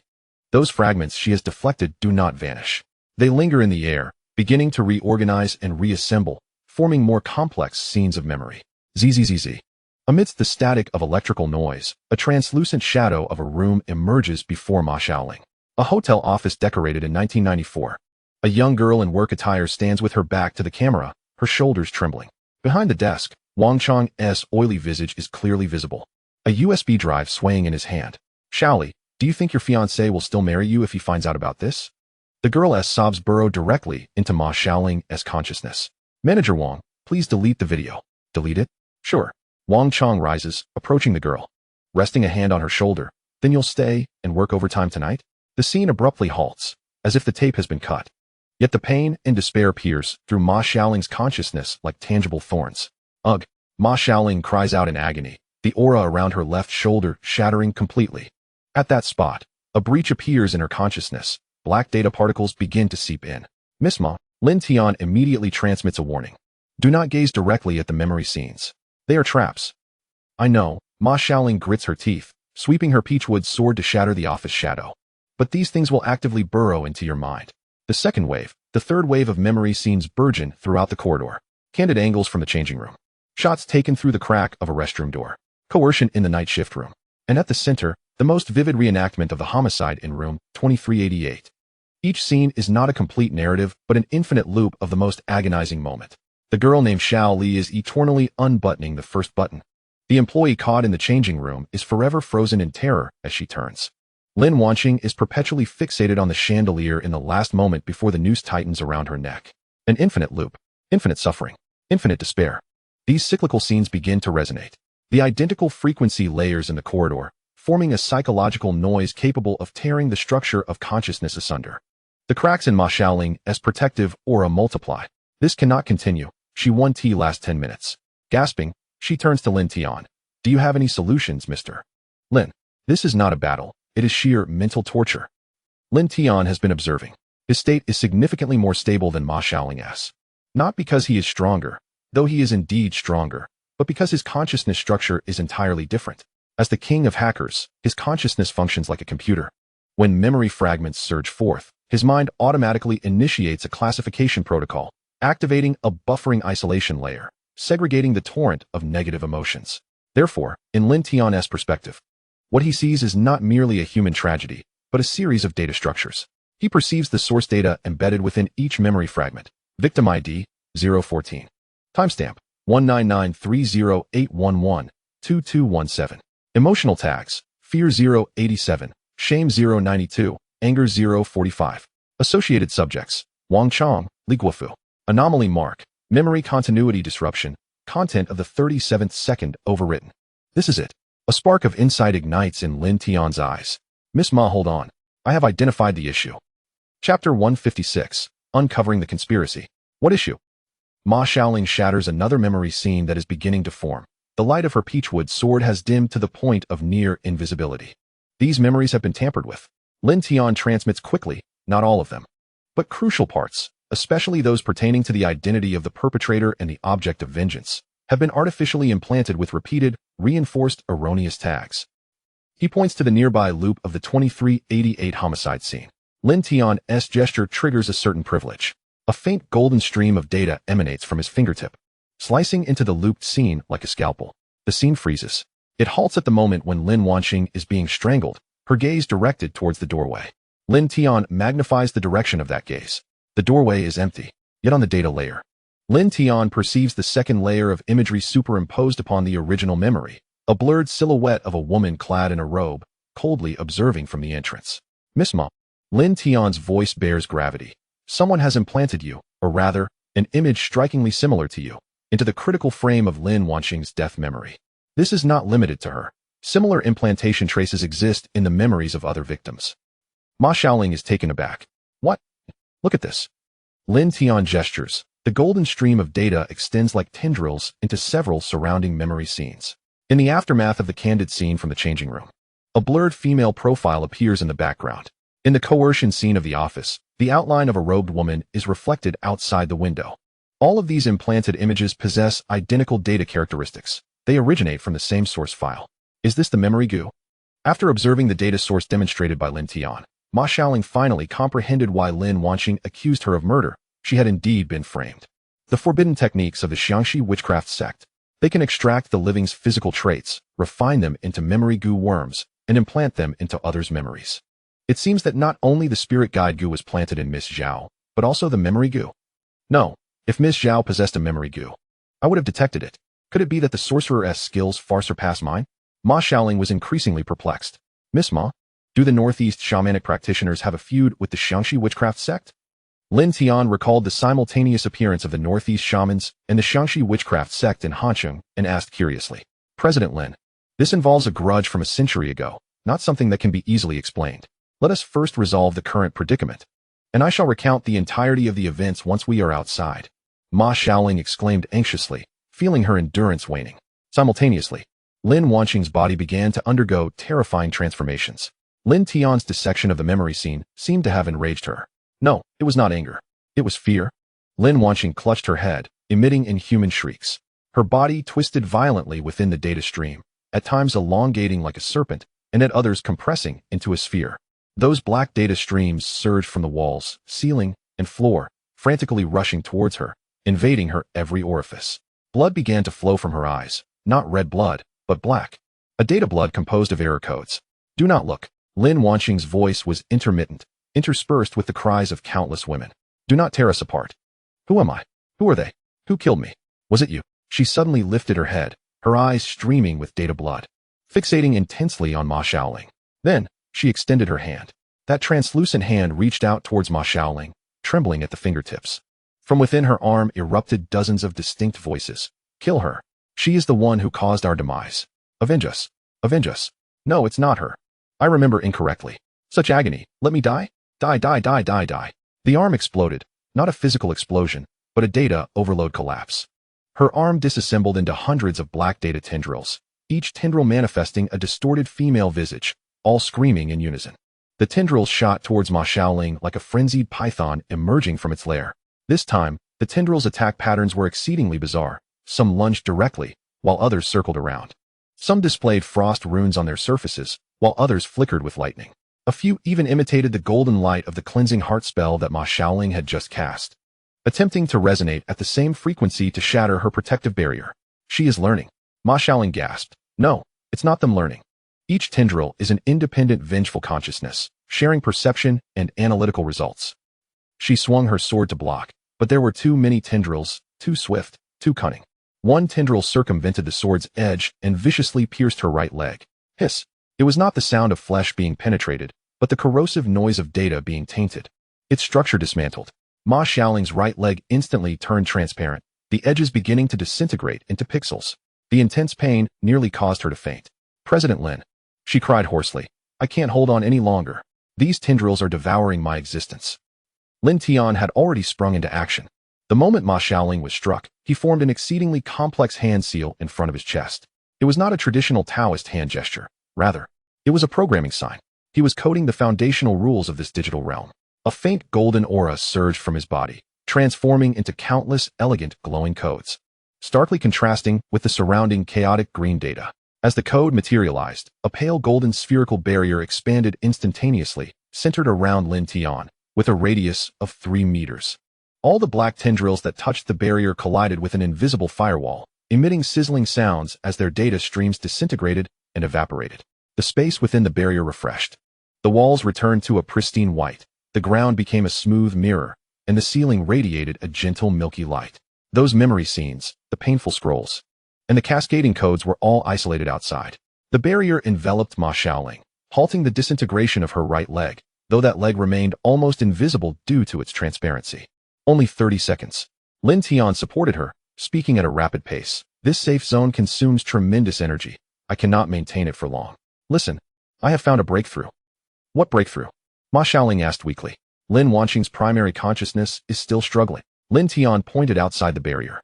those fragments she has deflected do not vanish. They linger in the air, beginning to reorganize and reassemble, forming more complex scenes of memory. Zzz. Amidst the static of electrical noise, a translucent shadow of a room emerges before Ma Xiaoling. A hotel office decorated in 1994. A young girl in work attire stands with her back to the camera, her shoulders trembling. Behind the desk, Wang Chang's oily visage is clearly visible, a USB drive swaying in his hand. Xiaoli, do you think your fiancé will still marry you if he finds out about this? The girl's sobs burrow directly into Ma Xiaoling's consciousness. Manager Wang, please delete the video. Delete it? Sure. Wang Chang rises, approaching the girl. Resting a hand on her shoulder. Then you'll stay and work overtime tonight? The scene abruptly halts, as if the tape has been cut. Yet the pain and despair pierce through Ma Xiaoling's consciousness like tangible thorns. Ugh! Ma Xiaoling cries out in agony, the aura around her left shoulder shattering completely. At that spot, a breach appears in her consciousness. Black data particles begin to seep in. Miss Ma, Lin Tian immediately transmits a warning. Do not gaze directly at the memory scenes. They are traps. I know, Ma Xiaoling grits her teeth, sweeping her peachwood sword to shatter the office shadow. But these things will actively burrow into your mind. The second wave, the third wave of memory scenes burgeon throughout the corridor. Candid angles from the changing room. Shots taken through the crack of a restroom door. Coercion in the night shift room. And at the center, the most vivid reenactment of the homicide in room 2388. Each scene is not a complete narrative, but an infinite loop of the most agonizing moment. The girl named Xiao Li is eternally unbuttoning the first button. The employee caught in the changing room is forever frozen in terror as she turns. Lin Wanqing is perpetually fixated on the chandelier in the last moment before the noose tightens around her neck. An infinite loop, infinite suffering, infinite despair. These cyclical scenes begin to resonate. The identical frequency layers in the corridor, forming a psychological noise capable of tearing the structure of consciousness asunder. The cracks in Ma Xiaoling's protective aura multiply. This cannot continue. She won tea last 10 minutes. Gasping, she turns to Lin Tian. Do you have any solutions, Mr. Lin? This is not a battle. It is sheer mental torture. Lin Tian has been observing. His state is significantly more stable than Ma Xiaoling's. Not because he is stronger, though he is indeed stronger, but because his consciousness structure is entirely different. As the king of hackers, his consciousness functions like a computer. When memory fragments surge forth, his mind automatically initiates a classification protocol, activating a buffering isolation layer, segregating the torrent of negative emotions. Therefore, in Lin Tian's perspective, what he sees is not merely a human tragedy, but a series of data structures. He perceives the source data embedded within each memory fragment. Victim ID 014. Timestamp 1993081122217. Emotional tags: fear 087, shame 092, anger 045. Associated subjects: Wang Chang, Li Guofu. Anomaly mark: memory continuity disruption. Content of the 37th second overwritten. This is it. A spark of insight ignites in Lin Tian's eyes. Miss Ma, hold on. I have identified the issue. Chapter 156, Uncovering the Conspiracy. What issue? Ma Xiaoling shatters another memory scene that is beginning to form. The light of her peachwood sword has dimmed to the point of near invisibility. These memories have been tampered with. Lin Tian transmits quickly, not all of them, but crucial parts, especially those pertaining to the identity of the perpetrator and the object of vengeance, have been artificially implanted with repeated, reinforced erroneous tags. He points to the nearby loop of the 2388 homicide scene. Lin Tian's gesture triggers a certain privilege. A faint golden stream of data emanates from his fingertip, slicing into the looped scene like a scalpel. The scene freezes. It halts at the moment when Lin Wanqing is being strangled, her gaze directed towards the doorway. Lin Tian magnifies the direction of that gaze. The doorway is empty, yet on the data layer, Lin Tian perceives the second layer of imagery superimposed upon the original memory, a blurred silhouette of a woman clad in a robe, coldly observing from the entrance. Miss Ma. Lin Tian's voice bears gravity. Someone has implanted you, or rather, an image strikingly similar to you, into the critical frame of Lin Wanqing's death memory. This is not limited to her. Similar implantation traces exist in the memories of other victims. Ma Xiaoling is taken aback. What? Look at this. Lin Tian gestures. The golden stream of data extends like tendrils into several surrounding memory scenes. In the aftermath of the candid scene from the changing room, a blurred female profile appears in the background. In the coercion scene of the office, the outline of a robed woman is reflected outside the window. All of these implanted images possess identical data characteristics. They originate from the same source file. Is this the memory goo? After observing the data source demonstrated by Lin Tian, Ma Xiaoling finally comprehended why Lin Wanqing accused her of murder. She had indeed been framed. The forbidden techniques of the Xiangxi witchcraft sect. They can extract the living's physical traits, refine them into memory goo worms, and implant them into others' memories. It seems that not only the spirit guide goo was planted in Miss Zhao, but also the memory goo. No, if Miss Zhao possessed a memory goo, I would have detected it. Could it be that the sorcerer's skills far surpass mine? Ma Xiaoling was increasingly perplexed. Miss Ma, do the Northeast shamanic practitioners have a feud with the Xiangxi witchcraft sect? Lin Tian recalled the simultaneous appearance of the Northeast shamans and the Xiangxi witchcraft sect in Hancheng and asked curiously, President Lin, this involves a grudge from a century ago, not something that can be easily explained. Let us first resolve the current predicament, and I shall recount the entirety of the events once we are outside. Ma Xiaoling exclaimed anxiously, feeling her endurance waning. Simultaneously, Lin Wanqing's body began to undergo terrifying transformations. Lin Tian's dissection of the memory scene seemed to have enraged her. No, it was not anger. It was fear. Lin Wanqing clutched her head, emitting inhuman shrieks. Her body twisted violently within the data stream, at times elongating like a serpent, and at others compressing into a sphere. Those black data streams surged from the walls, ceiling, and floor, frantically rushing towards her, invading her every orifice. Blood began to flow from her eyes, not red blood, but black. A data blood composed of error codes. Do not look. Lin Wanqing's voice was intermittent, interspersed with the cries of countless women. Do not tear us apart. Who am I? Who are they? Who killed me? Was it you? She suddenly lifted her head, her eyes streaming with data blood, fixating intensely on Ma Xiaoling. Then, she extended her hand. That translucent hand reached out towards Ma Xiaoling, trembling at the fingertips. From within her arm erupted dozens of distinct voices. Kill her. She is the one who caused our demise. Avenge us. Avenge us. No, it's not her. I remember incorrectly. Such agony. Let me die? Die, die, die, die, die. The arm exploded. Not a physical explosion, but a data overload collapse. Her arm disassembled into hundreds of black data tendrils, each tendril manifesting a distorted female visage, all screaming in unison. The tendrils shot towards Ma Xiaoling like a frenzied python emerging from its lair. This time, the tendrils' attack patterns were exceedingly bizarre. Some lunged directly, while others circled around. Some displayed frost runes on their surfaces, while others flickered with lightning. A few even imitated the golden light of the cleansing heart spell that Ma Xiaoling had just cast, attempting to resonate at the same frequency to shatter her protective barrier. She is learning. Ma Xiaoling gasped. No, it's not them learning. Each tendril is an independent vengeful consciousness, sharing perception and analytical results. She swung her sword to block, but there were too many tendrils, too swift, too cunning. One tendril circumvented the sword's edge and viciously pierced her right leg. Hiss. It was not the sound of flesh being penetrated, but the corrosive noise of data being tainted. Its structure dismantled. Ma Xiaoling's right leg instantly turned transparent, the edges beginning to disintegrate into pixels. The intense pain nearly caused her to faint. President Lin. She cried hoarsely. I can't hold on any longer. These tendrils are devouring my existence. Lin Tian had already sprung into action. The moment Ma Xiaoling was struck, he formed an exceedingly complex hand seal in front of his chest. It was not a traditional Taoist hand gesture. Rather, it was a programming sign. He was coding the foundational rules of this digital realm. A faint golden aura surged from his body, transforming into countless elegant glowing codes, starkly contrasting with the surrounding chaotic green data. As the code materialized, a pale golden spherical barrier expanded instantaneously, centered around Lin Tian, with a radius of 3 meters. All the black tendrils that touched the barrier collided with an invisible firewall, emitting sizzling sounds as their data streams disintegrated and evaporated. The space within the barrier refreshed. The walls returned to a pristine white, the ground became a smooth mirror, and the ceiling radiated a gentle milky light. Those memory scenes, the painful scrolls, and the cascading codes were all isolated outside. The barrier enveloped Ma Xiaoling, halting the disintegration of her right leg, though that leg remained almost invisible due to its transparency. Only 30 seconds. Lin Tian supported her, speaking at a rapid pace. This safe zone consumes tremendous energy. I cannot maintain it for long. Listen, I have found a breakthrough. What breakthrough? Ma Xiaoling asked weakly. Lin Wanqing's primary consciousness is still struggling. Lin Tian pointed outside the barrier.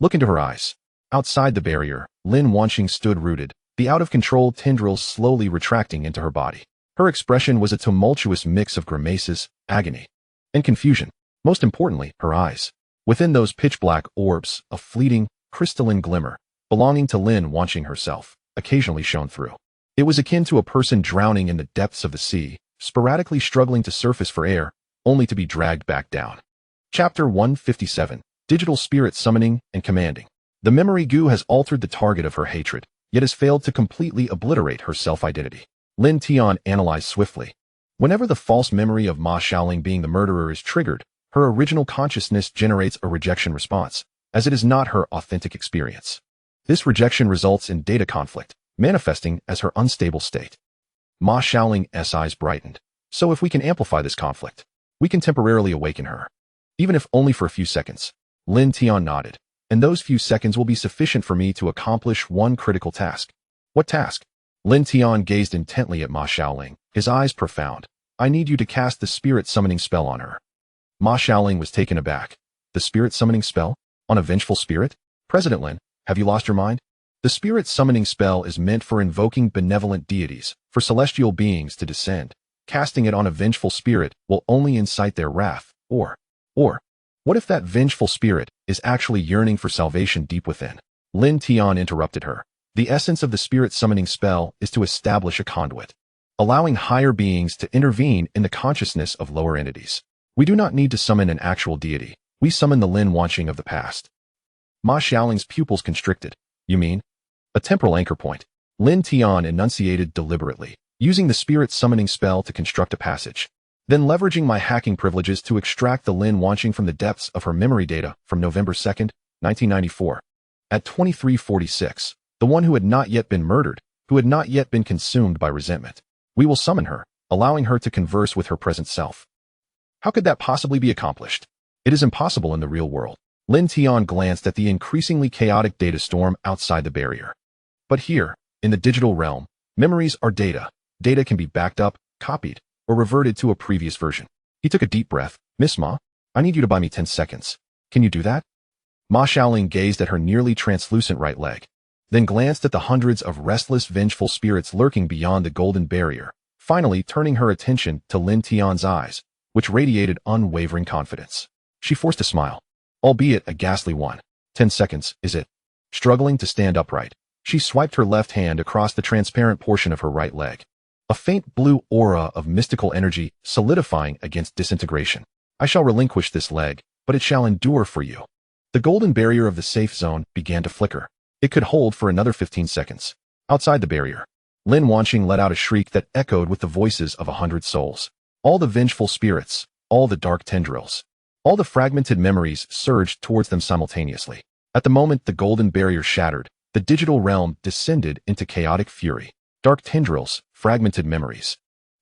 Look into her eyes. Outside the barrier, Lin Wanqing stood rooted, the out-of-control tendrils slowly retracting into her body. Her expression was a tumultuous mix of grimaces, agony, and confusion. Most importantly, her eyes. Within those pitch-black orbs, a fleeting, crystalline glimmer, belonging to Lin Wanqing herself, occasionally shone through. It was akin to a person drowning in the depths of the sea, sporadically struggling to surface for air, only to be dragged back down. Chapter 157. Digital Spirit Summoning and Commanding. The memory goo has altered the target of her hatred, yet has failed to completely obliterate her self-identity. Lin Tian analyzed swiftly. Whenever the false memory of Ma Xiaoling being the murderer is triggered, her original consciousness generates a rejection response, as it is not her authentic experience. This rejection results in data conflict, manifesting as her unstable state. Ma Xiaoling's eyes brightened. So if we can amplify this conflict, we can temporarily awaken her. Even if only for a few seconds. Lin Tian nodded. And those few seconds will be sufficient for me to accomplish one critical task. What task? Lin Tian gazed intently at Ma Xiaoling, his eyes profound. I need you to cast the spirit summoning spell on her. Ma Xiaoling was taken aback. The spirit summoning spell? On a vengeful spirit? President Lin, have you lost your mind? The spirit summoning spell is meant for invoking benevolent deities, for celestial beings to descend. Casting it on a vengeful spirit will only incite their wrath, or, what if that vengeful spirit is actually yearning for salvation deep within? Lin Tian interrupted her. The essence of the spirit summoning spell is to establish a conduit, allowing higher beings to intervene in the consciousness of lower entities. We do not need to summon an actual deity. We summon the Lin Wanqing of the past. Ma Xiaoling's pupils constricted. You mean? A temporal anchor point. Lin Tian enunciated deliberately, using the spirit summoning spell to construct a passage. Then leveraging my hacking privileges to extract the Lin Wanqing from the depths of her memory data from November 2nd, 1994. At 2346, the one who had not yet been murdered, who had not yet been consumed by resentment. We will summon her, allowing her to converse with her present self. How could that possibly be accomplished? It is impossible in the real world. Lin Tian glanced at the increasingly chaotic data storm outside the barrier. But here, in the digital realm, memories are data. Data can be backed up, copied, or reverted to a previous version. He took a deep breath. Miss Ma, I need you to buy me 10 seconds. Can you do that? Ma Xiaoling gazed at her nearly translucent right leg, then glanced at the hundreds of restless, vengeful spirits lurking beyond the golden barrier, finally turning her attention to Lin Tian's eyes, which radiated unwavering confidence. She forced a smile, albeit a ghastly one. 10 seconds, is it? Struggling to stand upright, she swiped her left hand across the transparent portion of her right leg. A faint blue aura of mystical energy solidifying against disintegration. I shall relinquish this leg, but it shall endure for you. The golden barrier of the safe zone began to flicker. It could hold for another 15 seconds. Outside the barrier, Lin Wanqing let out a shriek that echoed with the voices of 100 souls. All the vengeful spirits, all the dark tendrils, all the fragmented memories surged towards them simultaneously. At the moment the golden barrier shattered, the digital realm descended into chaotic fury. Dark tendrils, fragmented memories,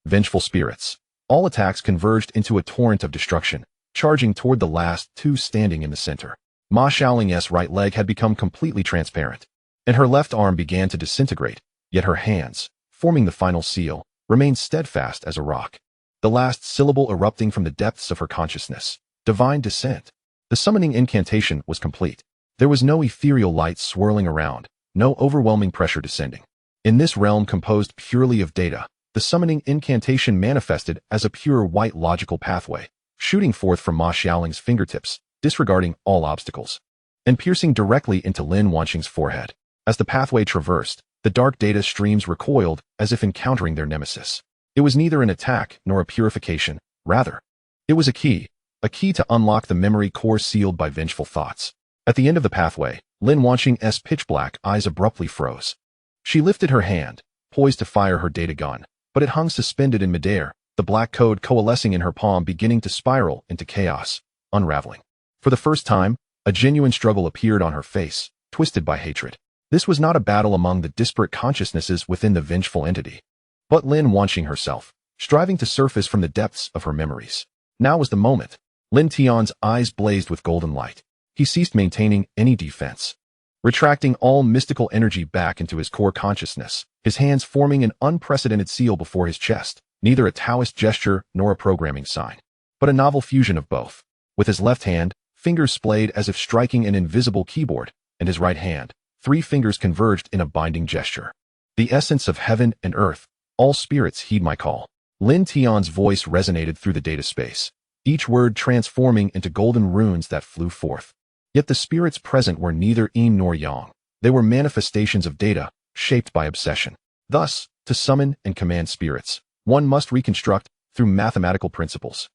vengeful spirits. All attacks converged into a torrent of destruction, charging toward the last two standing in the center. Ma Xiaoling's right leg had become completely transparent, and her left arm began to disintegrate, yet her hands, forming the final seal, remained steadfast as a rock. The last syllable erupting from the depths of her consciousness. Divine descent. The summoning incantation was complete. There was no ethereal light swirling around, no overwhelming pressure descending. In this realm composed purely of data, the summoning incantation manifested as a pure white logical pathway, shooting forth from Ma Xiaoling's fingertips, disregarding all obstacles, and piercing directly into Lin Wanqing's forehead. As the pathway traversed, the dark data streams recoiled as if encountering their nemesis. It was neither an attack nor a purification, rather, it was a key, a key to unlock the memory core sealed by vengeful thoughts. At the end of the pathway, Lin Wanqing's pitch-black eyes abruptly froze. She lifted her hand, poised to fire her data gun, but it hung suspended in midair, the black code coalescing in her palm beginning to spiral into chaos, unraveling. For the first time, a genuine struggle appeared on her face, twisted by hatred. This was not a battle among the disparate consciousnesses within the vengeful entity, but Lin Wanqing herself, striving to surface from the depths of her memories. Now was the moment. Lin Tian's eyes blazed with golden light. He ceased maintaining any defense, retracting all mystical energy back into his core consciousness, his hands forming an unprecedented seal before his chest, neither a Taoist gesture nor a programming sign, but a novel fusion of both. With his left hand, fingers splayed as if striking an invisible keyboard, and his right hand, 3 fingers converged in a binding gesture. The essence of heaven and earth, all spirits heed my call. Lin Tian's voice resonated through the data space, each word transforming into golden runes that flew forth. Yet the spirits present were neither yin nor yang. They were manifestations of data, shaped by obsession. Thus, to summon and command spirits, one must reconstruct through mathematical principles.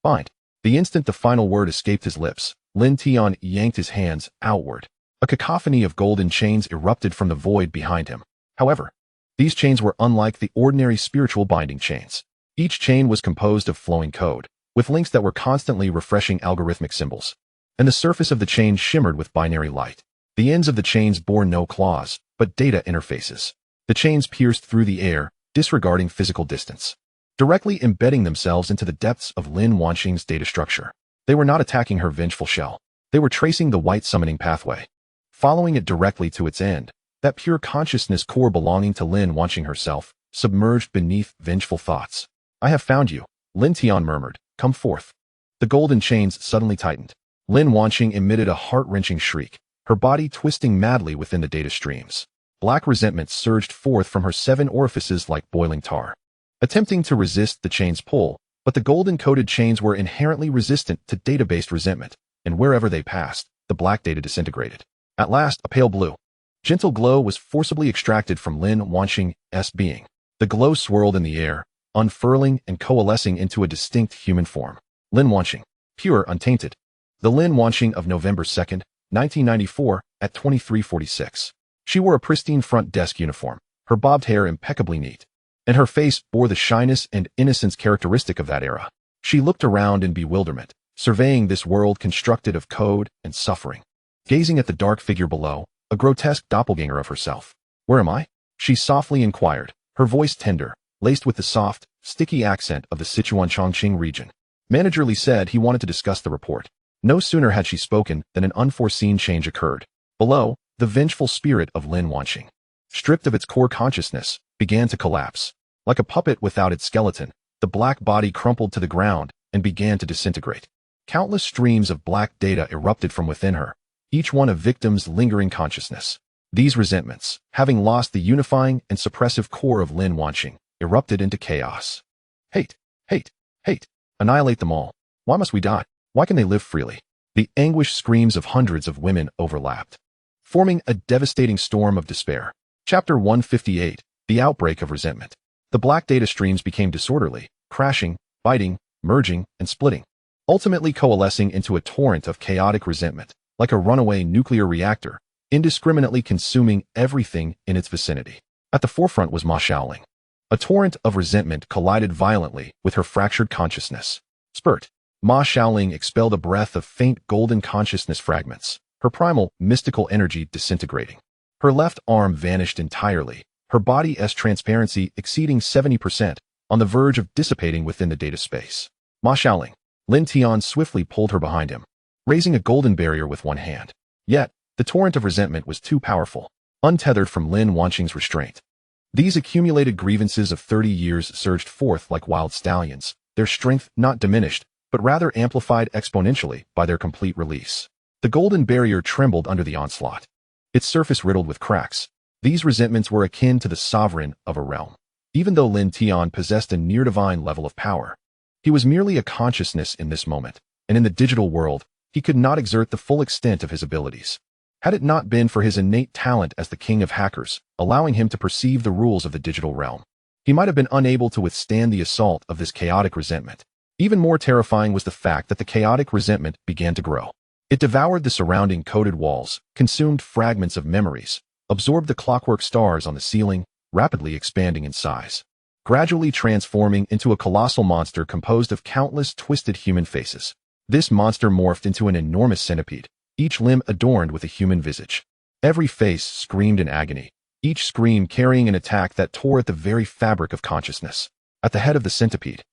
Bind. The instant the final word escaped his lips, Lin Tian yanked his hands outward. A cacophony of golden chains erupted from the void behind him. However, these chains were unlike the ordinary spiritual binding chains. Each chain was composed of flowing code, with links that were constantly refreshing algorithmic symbols. And the surface of the chain shimmered with binary light. The ends of the chains bore no claws, but data interfaces. The chains pierced through the air, disregarding physical distance, directly embedding themselves into the depths of Lin Wanqing's data structure. They were not attacking her vengeful shell. They were tracing the white summoning pathway, following it directly to its end, that pure consciousness core belonging to Lin Wanqing herself, submerged beneath vengeful thoughts. I have found you, Lin Tian murmured. Come forth. The golden chains suddenly tightened. Lin Wanqing emitted a heart-wrenching shriek, her body twisting madly within the data streams. Black resentment surged forth from her 7 orifices like boiling tar, attempting to resist the chain's pull, but the golden-coated chains were inherently resistant to data-based resentment, and wherever they passed, the black data disintegrated. At last, a pale blue, gentle glow was forcibly extracted from Lin Wanqing's being. The glow swirled in the air, unfurling and coalescing into a distinct human form. Lin Wanqing, pure, untainted. The Lin Wanqing of November 2nd, 1994, at 23:46. She wore a pristine front desk uniform, her bobbed hair impeccably neat, and her face bore the shyness and innocence characteristic of that era. She looked around in bewilderment, surveying this world constructed of code and suffering. Gazing at the dark figure below, a grotesque doppelganger of herself. Where am I? She softly inquired, her voice tender, laced with the soft, sticky accent of the Sichuan Chongqing region. Manager Li said he wanted to discuss the report. No sooner had she spoken than an unforeseen change occurred. Below, the vengeful spirit of Lin Wanqing, stripped of its core consciousness, began to collapse. Like a puppet without its skeleton, the black body crumpled to the ground and began to disintegrate. Countless streams of black data erupted from within her, each one a victim's lingering consciousness. These resentments, having lost the unifying and suppressive core of Lin Wanqing, erupted into chaos. Hate, hate, hate. Annihilate them all. Why must we die? Why can they live freely? The anguished screams of hundreds of women overlapped, forming a devastating storm of despair. Chapter 158, The Outbreak of Resentment. The black data streams became disorderly, crashing, biting, merging, and splitting, ultimately coalescing into a torrent of chaotic resentment, like a runaway nuclear reactor, indiscriminately consuming everything in its vicinity. At the forefront was Ma Shaoling. A torrent of resentment collided violently with her fractured consciousness. Spurt. Ma Shaoling expelled a breath of faint golden consciousness fragments, her primal, mystical energy disintegrating. Her left arm vanished entirely, her body's transparency exceeding 70%, on the verge of dissipating within the data space. Ma Shaoling. Lin Tian swiftly pulled her behind him, raising a golden barrier with one hand. Yet, the torrent of resentment was too powerful, untethered from Lin Wanqing's restraint. These accumulated grievances of 30 years surged forth like wild stallions, their strength not diminished, but rather amplified exponentially by their complete release. The golden barrier trembled under the onslaught, its surface riddled with cracks. These resentments were akin to the sovereign of a realm. Even though Lin Tian possessed a near-divine level of power, he was merely a consciousness in this moment, and in the digital world, he could not exert the full extent of his abilities. Had it not been for his innate talent as the king of hackers, allowing him to perceive the rules of the digital realm, he might have been unable to withstand the assault of this chaotic resentment. Even more terrifying was the fact that the chaotic resentment began to grow. It devoured the surrounding coated walls, consumed fragments of memories, absorbed the clockwork stars on the ceiling, rapidly expanding in size, gradually transforming into a colossal monster composed of countless twisted human faces. This monster morphed into an enormous centipede, each limb adorned with a human visage. Every face screamed in agony, each scream carrying an attack that tore at the very fabric of consciousness. At the head of the centipede,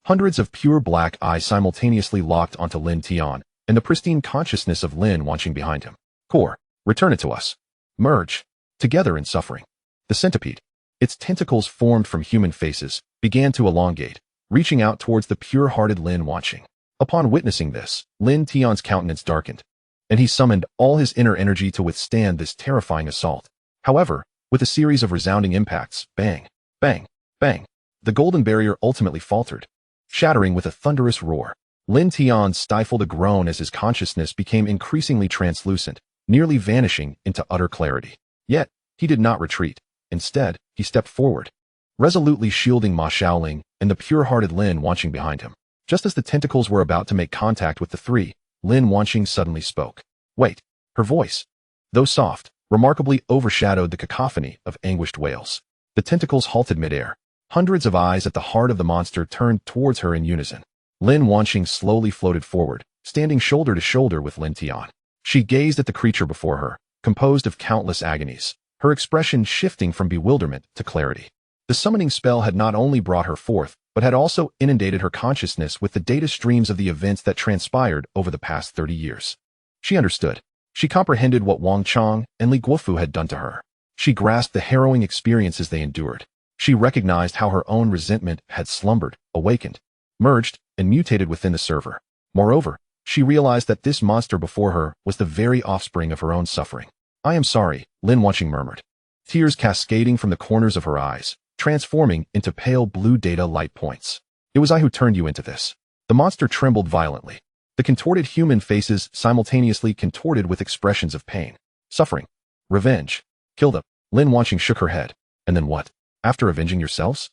hundreds of pure black eyes simultaneously locked onto Lin Tian, and the pristine consciousness of Lin watching behind him. Core, return it to us. Merge together in suffering. The centipede, its tentacles formed from human faces, began to elongate, reaching out towards the pure-hearted Lin watching. Upon witnessing this, Lin Tian's countenance darkened, and he summoned all his inner energy to withstand this terrifying assault. However, with a series of resounding impacts, bang, bang, bang, the golden barrier ultimately faltered, shattering with a thunderous roar. Lin Tian stifled a groan as his consciousness became increasingly translucent, nearly vanishing into utter clarity. Yet, he did not retreat. Instead, he stepped forward, resolutely shielding Ma Xiaoling and the pure-hearted Lin watching behind him. Just as the tentacles were about to make contact with the three, Lin Wanqing suddenly spoke. Wait. Her voice, though soft, remarkably overshadowed the cacophony of anguished wails. The tentacles halted midair. Hundreds of eyes at the heart of the monster turned towards her in unison. Lin Wanqing slowly floated forward, standing shoulder to shoulder with Lin Tian. She gazed at the creature before her, composed of countless agonies, her expression shifting from bewilderment to clarity. The summoning spell had not only brought her forth, but had also inundated her consciousness with the data streams of the events that transpired over the past 30 years. She understood. She comprehended what Wang Chang and Li Guofu had done to her. She grasped the harrowing experiences they endured. She recognized how her own resentment had slumbered, awakened, merged, and mutated within the server. Moreover, she realized that this monster before her was the very offspring of her own suffering. I am sorry, Lin Wanqing murmured, tears cascading from the corners of her eyes, transforming into pale blue data light points. It was I who turned you into this. The monster trembled violently. The contorted human faces simultaneously contorted with expressions of pain, suffering, revenge. Kill them. Lin Wanqing shook her head. And then what? After avenging yourselves?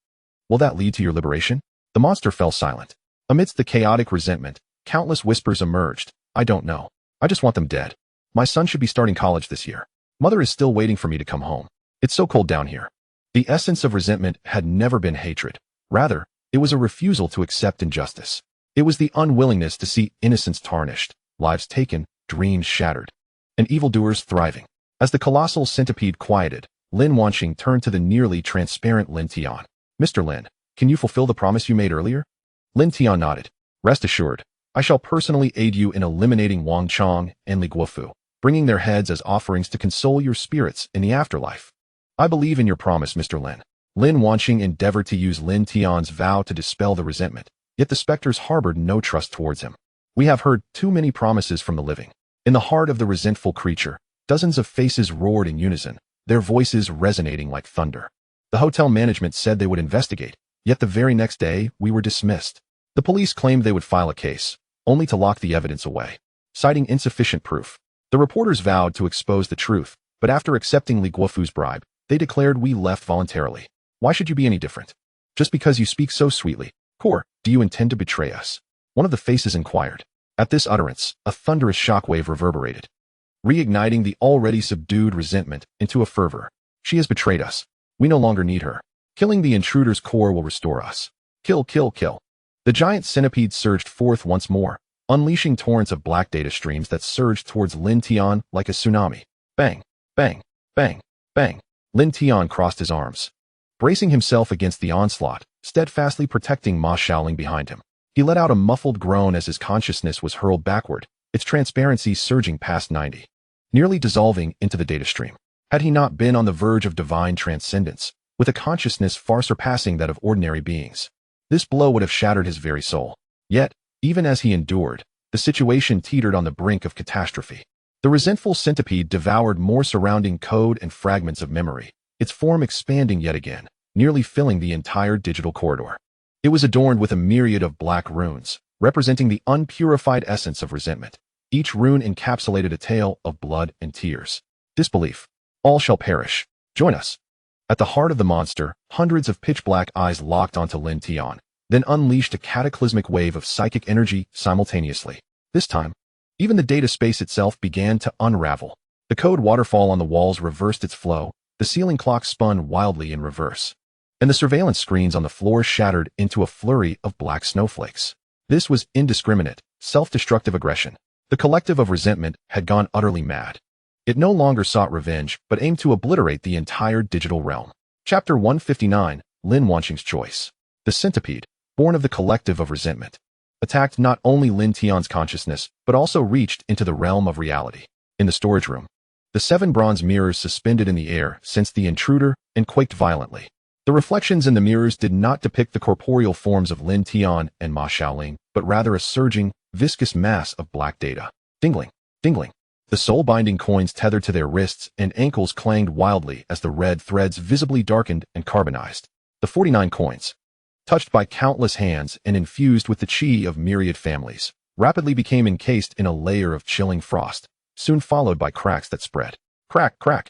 Will that lead to your liberation? The monster fell silent. Amidst the chaotic resentment, countless whispers emerged. I don't know. I just want them dead. My son should be starting college this year. Mother is still waiting for me to come home. It's so cold down here. The essence of resentment had never been hatred. Rather, it was a refusal to accept injustice. It was the unwillingness to see innocence tarnished, lives taken, dreams shattered, and evildoers thriving. As the colossal centipede quieted, Lin Wanqing turned to the nearly transparent Lin Tian. Mr. Lin, can you fulfill the promise you made earlier? Lin Tian nodded. Rest assured, I shall personally aid you in eliminating Wang Chang and Li Guofu, bringing their heads as offerings to console your spirits in the afterlife. I believe in your promise, Mr. Lin. Lin Wanqing endeavored to use Lin Tian's vow to dispel the resentment, yet the specters harbored no trust towards him. We have heard too many promises from the living. In the heart of the resentful creature, dozens of faces roared in unison, their voices resonating like thunder. The hotel management said they would investigate, yet the very next day, we were dismissed. The police claimed they would file a case, only to lock the evidence away, citing insufficient proof. The reporters vowed to expose the truth, but after accepting Li Guofu's bribe, they declared we left voluntarily. Why should you be any different? Just because you speak so sweetly. Core, do you intend to betray us? One of the faces inquired. At this utterance, a thunderous shockwave reverberated, reigniting the already subdued resentment into a fervor. She has betrayed us. We no longer need her. Killing the intruder's core will restore us. Kill, kill, kill. The giant centipede surged forth once more, unleashing torrents of black data streams that surged towards Lin Tian like a tsunami. Bang, bang, bang, bang. Lin Tian crossed his arms, bracing himself against the onslaught, steadfastly protecting Ma Xiaoling behind him. He let out a muffled groan as his consciousness was hurled backward, its transparency surging past 90, nearly dissolving into the data stream. Had he not been on the verge of divine transcendence, with a consciousness far surpassing that of ordinary beings, this blow would have shattered his very soul. Yet, even as he endured, the situation teetered on the brink of catastrophe. The resentful centipede devoured more surrounding code and fragments of memory, its form expanding yet again, nearly filling the entire digital corridor. It was adorned with a myriad of black runes, representing the unpurified essence of resentment. Each rune encapsulated a tale of blood and tears. Disbelief. All shall perish. Join us. At the heart of the monster, hundreds of pitch-black eyes locked onto Lin Tian, then unleashed a cataclysmic wave of psychic energy simultaneously. This time, even the data space itself began to unravel. The code waterfall on the walls reversed its flow, the ceiling clock spun wildly in reverse, and the surveillance screens on the floor shattered into a flurry of black snowflakes. This was indiscriminate, self-destructive aggression. The collective of resentment had gone utterly mad. It no longer sought revenge, but aimed to obliterate the entire digital realm. Chapter 159, Lin Wanqing's Choice. The centipede, born of the collective of resentment, attacked not only Lin Tian's consciousness, but also reached into the realm of reality. In the storage room, the 7 bronze mirrors suspended in the air sensed the intruder and quaked violently. The reflections in the mirrors did not depict the corporeal forms of Lin Tian and Ma Xiaoling, but rather a surging, viscous mass of black data. Dingling, dingling. The soul-binding coins tethered to their wrists and ankles clanged wildly as the red threads visibly darkened and carbonized. The 49 coins, touched by countless hands and infused with the chi of myriad families, rapidly became encased in a layer of chilling frost, soon followed by cracks that spread. Crack, crack.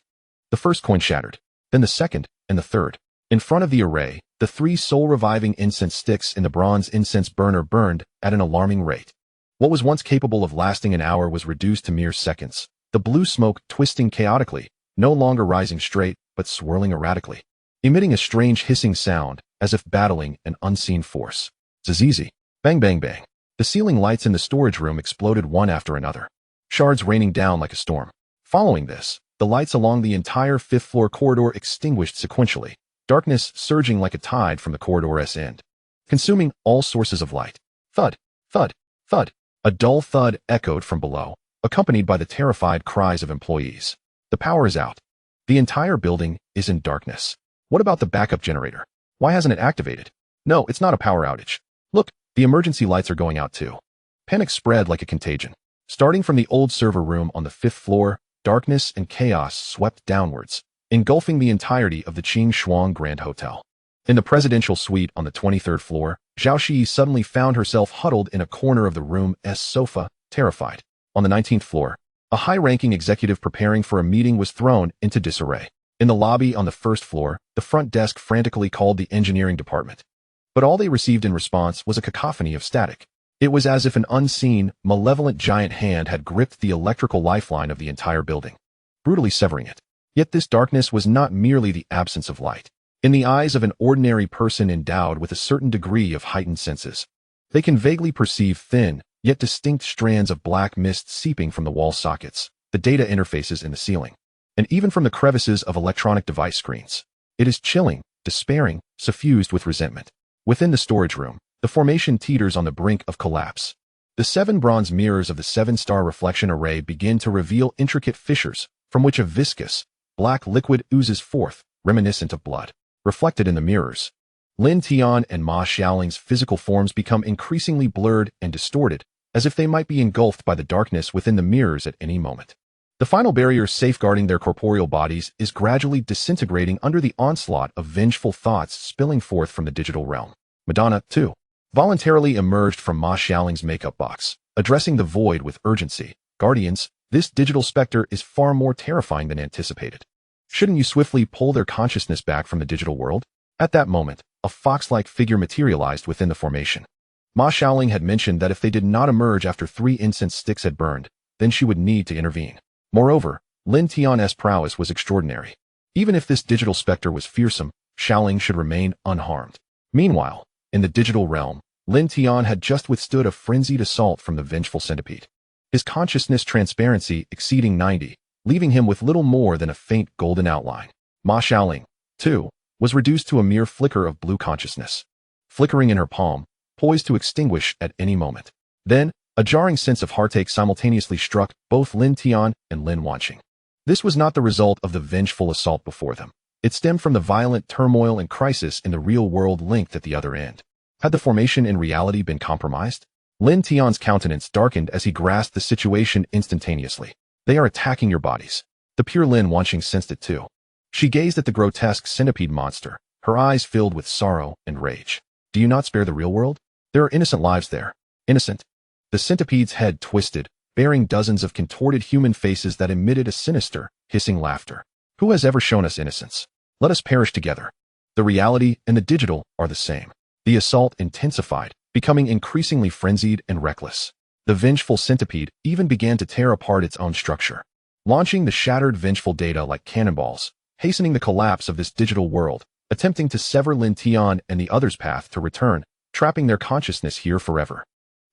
The first coin shattered, then the second and the third. In front of the array, the 3 soul-reviving incense sticks in the bronze incense burner burned at an alarming rate. What was once capable of lasting an hour was reduced to mere seconds, the blue smoke twisting chaotically, no longer rising straight, but swirling erratically, emitting a strange hissing sound, as if battling an unseen force. Zizizi. Bang bang bang. The ceiling lights in the storage room exploded one after another, shards raining down like a storm. Following this, the lights along the entire 5th-floor corridor extinguished sequentially, darkness surging like a tide from the corridor's end, consuming all sources of light. Thud, thud, thud. A dull thud echoed from below, accompanied by the terrified cries of employees. The power is out. The entire building is in darkness. What about the backup generator? Why hasn't it activated? No, it's not a power outage. Look, the emergency lights are going out too. Panic spread like a contagion. Starting from the old server room on the 5th floor, darkness and chaos swept downwards, engulfing the entirety of the Qing Shuang Grand Hotel. In the presidential suite on the 23rd floor, Zhao Shi suddenly found herself huddled in a corner of the room's sofa, terrified. On the 19th floor, a high-ranking executive preparing for a meeting was thrown into disarray. In the lobby on the 1st floor, the front desk frantically called the engineering department. But all they received in response was a cacophony of static. It was as if an unseen, malevolent giant hand had gripped the electrical lifeline of the entire building, brutally severing it. Yet this darkness was not merely the absence of light. In the eyes of an ordinary person endowed with a certain degree of heightened senses, they can vaguely perceive thin, yet distinct strands of black mist seeping from the wall sockets, the data interfaces in the ceiling, and even from the crevices of electronic device screens. It is chilling, despairing, suffused with resentment. Within the storage room, the formation teeters on the brink of collapse. The 7 bronze mirrors of the 7-star reflection array begin to reveal intricate fissures, from which a viscous, black liquid oozes forth, reminiscent of blood. Reflected in the mirrors, Lin Tian and Ma Xiaoling's physical forms become increasingly blurred and distorted, as if they might be engulfed by the darkness within the mirrors at any moment. The final barrier safeguarding their corporeal bodies is gradually disintegrating under the onslaught of vengeful thoughts spilling forth from the digital realm. Madonna, too, voluntarily emerged from Ma Xiaoling's makeup box, addressing the void with urgency. Guardians, this digital specter is far more terrifying than anticipated. Shouldn't you swiftly pull their consciousness back from the digital world? At that moment, a fox-like figure materialized within the formation. Ma Xiaoling had mentioned that if they did not emerge after 3 incense sticks had burned, then she would need to intervene. Moreover, Lin Tian's prowess was extraordinary. Even if this digital specter was fearsome, Xiaoling should remain unharmed. Meanwhile, in the digital realm, Lin Tian had just withstood a frenzied assault from the vengeful centipede. His consciousness transparency exceeding 90, leaving him with little more than a faint golden outline. Ma Xiaoling, too, was reduced to a mere flicker of blue consciousness, flickering in her palm, poised to extinguish at any moment. Then, a jarring sense of heartache simultaneously struck both Lin Tian and Lin Wanqing. This was not the result of the vengeful assault before them. It stemmed from the violent turmoil and crisis in the real world linked at the other end. Had the formation in reality been compromised? Lin Tian's countenance darkened as he grasped the situation instantaneously. They are attacking your bodies. The pure Lin Wanqing sensed it too. She gazed at the grotesque centipede monster, her eyes filled with sorrow and rage. Do you not spare the real world? There are innocent lives there. Innocent. The centipede's head twisted, bearing dozens of contorted human faces that emitted a sinister, hissing laughter. Who has ever shown us innocence? Let us perish together. The reality and the digital are the same. The assault intensified, becoming increasingly frenzied and reckless. The vengeful centipede even began to tear apart its own structure, launching the shattered vengeful data like cannonballs, hastening the collapse of this digital world, attempting to sever Lin Tian and the others' path to return, trapping their consciousness here forever.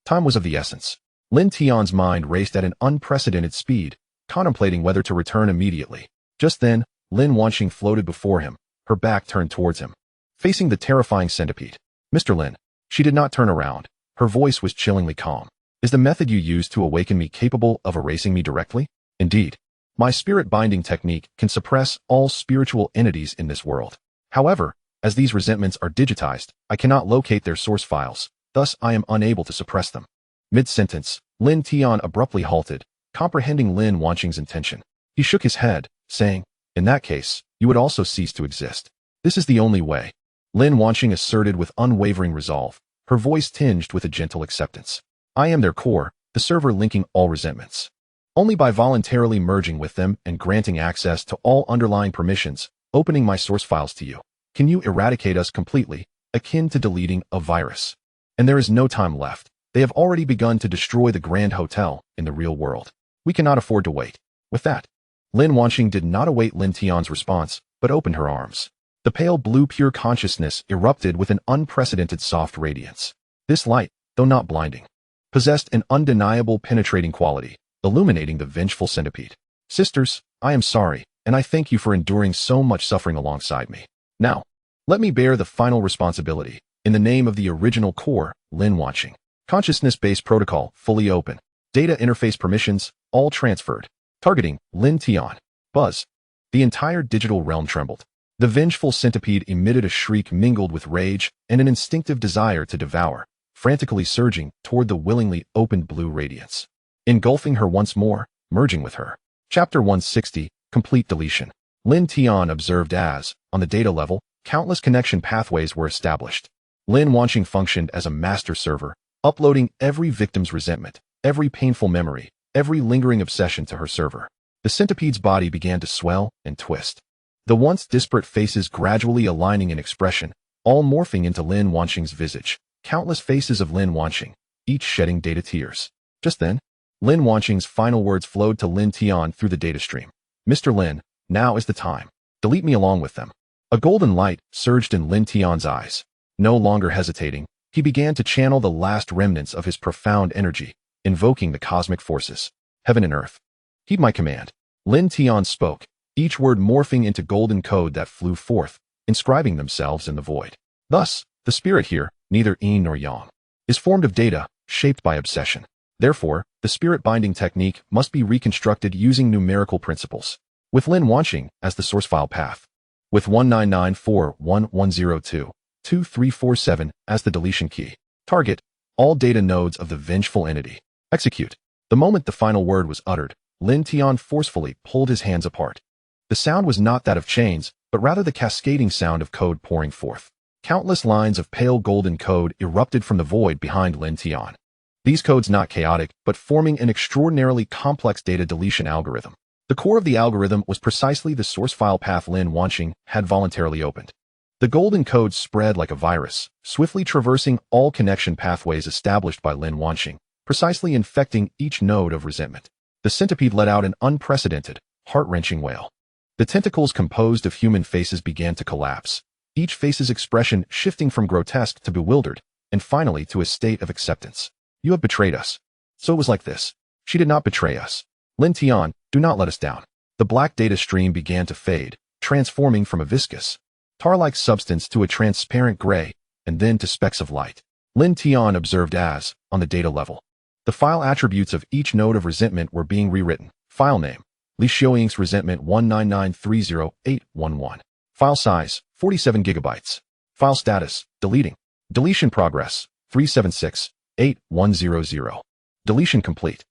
Time was of the essence. Lin Tian's mind raced at an unprecedented speed, contemplating whether to return immediately. Just then, Lin Wanxing floated before him, her back turned towards him, facing the terrifying centipede. Mr. Lin. She did not turn around. Her voice was chillingly calm. Is the method you use to awaken me capable of erasing me directly? Indeed. My spirit binding technique can suppress all spiritual entities in this world. However, as these resentments are digitized, I cannot locate their source files, thus I am unable to suppress them. Mid-sentence, Lin Tian abruptly halted, comprehending Lin Wanxing's intention. He shook his head, saying, in that case, you would also cease to exist. This is the only way. Lin Wanxing asserted with unwavering resolve, her voice tinged with a gentle acceptance. I am their core, the server linking all resentments. Only by voluntarily merging with them and granting access to all underlying permissions, opening my source files to you, can you eradicate us completely, akin to deleting a virus. And there is no time left. They have already begun to destroy the Grand Hotel in the real world. We cannot afford to wait. With that, Lin Wanxing did not await Lin Tian's response, but opened her arms. The pale blue pure consciousness erupted with an unprecedented soft radiance. This light, though not blinding, possessed an undeniable penetrating quality, illuminating the vengeful centipede. Sisters, I am sorry, and I thank you for enduring so much suffering alongside me. Now, let me bear the final responsibility. In the name of the original core, Lin Wanxing. Consciousness-based protocol, fully open. Data interface permissions, all transferred. Targeting, Lin Tian. Buzz. The entire digital realm trembled. The vengeful centipede emitted a shriek mingled with rage and an instinctive desire to devour, frantically surging toward the willingly opened blue radiance, engulfing her once more, merging with her. Chapter 160, Complete Deletion. Lin Tian observed as, on the data level, countless connection pathways were established. Lin Wanxing functioned as a master server, uploading every victim's resentment, every painful memory, every lingering obsession to her server. The centipede's body began to swell and twist, the once disparate faces gradually aligning in expression, all morphing into Lin Wanxing's visage. Countless faces of Lin Wanxing, each shedding data tears. Just then, Lin Wanxing's final words flowed to Lin Tian through the data stream. Mr. Lin, now is the time. Delete me along with them. A golden light surged in Lin Tian's eyes. No longer hesitating, he began to channel the last remnants of his profound energy, invoking the cosmic forces. Heaven and earth. Heed my command. Lin Tian spoke, each word morphing into golden code that flew forth, inscribing themselves in the void. Thus, the spirit here, neither yin nor yang, is formed of data, shaped by obsession. Therefore, the spirit binding technique must be reconstructed using numerical principles, with Lin Wanxing as the source file path, with 1994110223347 as the deletion key. Target, all data nodes of the vengeful entity. Execute. The moment the final word was uttered, Lin Tian forcefully pulled his hands apart. The sound was not that of chains, but rather the cascading sound of code pouring forth. Countless lines of pale golden code erupted from the void behind Lin Tian. These codes not chaotic, but forming an extraordinarily complex data deletion algorithm. The core of the algorithm was precisely the source file path Lin Wanxing had voluntarily opened. The golden code spread like a virus, swiftly traversing all connection pathways established by Lin Wanxing, precisely infecting each node of resentment. The centipede let out an unprecedented, heart-wrenching wail. The tentacles composed of human faces began to collapse, each face's expression shifting from grotesque to bewildered, and finally to a state of acceptance. You have betrayed us. So it was like this. She did not betray us. Lin Tian, do not let us down. The black data stream began to fade, transforming from a viscous, tar-like substance to a transparent gray, and then to specks of light. Lin Tian observed as, on the data level, the file attributes of each node of resentment were being rewritten. File name, Li Xiaoying's resentment 199300811. File size, 47 gigabytes. File status, deleting. Deletion progress, 3768100. Deletion complete.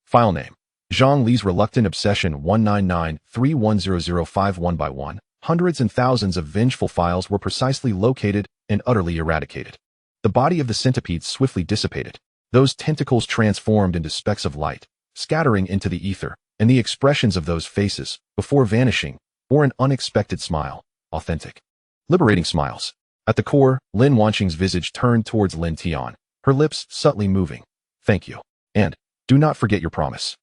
File name, Zhang Li's reluctant obsession 199310051 by 1. Hundreds and thousands of vengeful files were precisely located and utterly eradicated. The body of the centipede swiftly dissipated. Those tentacles transformed into specks of light, scattering into the ether, and the expressions of those faces, before vanishing, bore an unexpected smile, authentic, liberating smiles. At the core, Lin Wanqing's visage turned towards Lin Tian, her lips subtly moving. Thank you. And, do not forget your promise.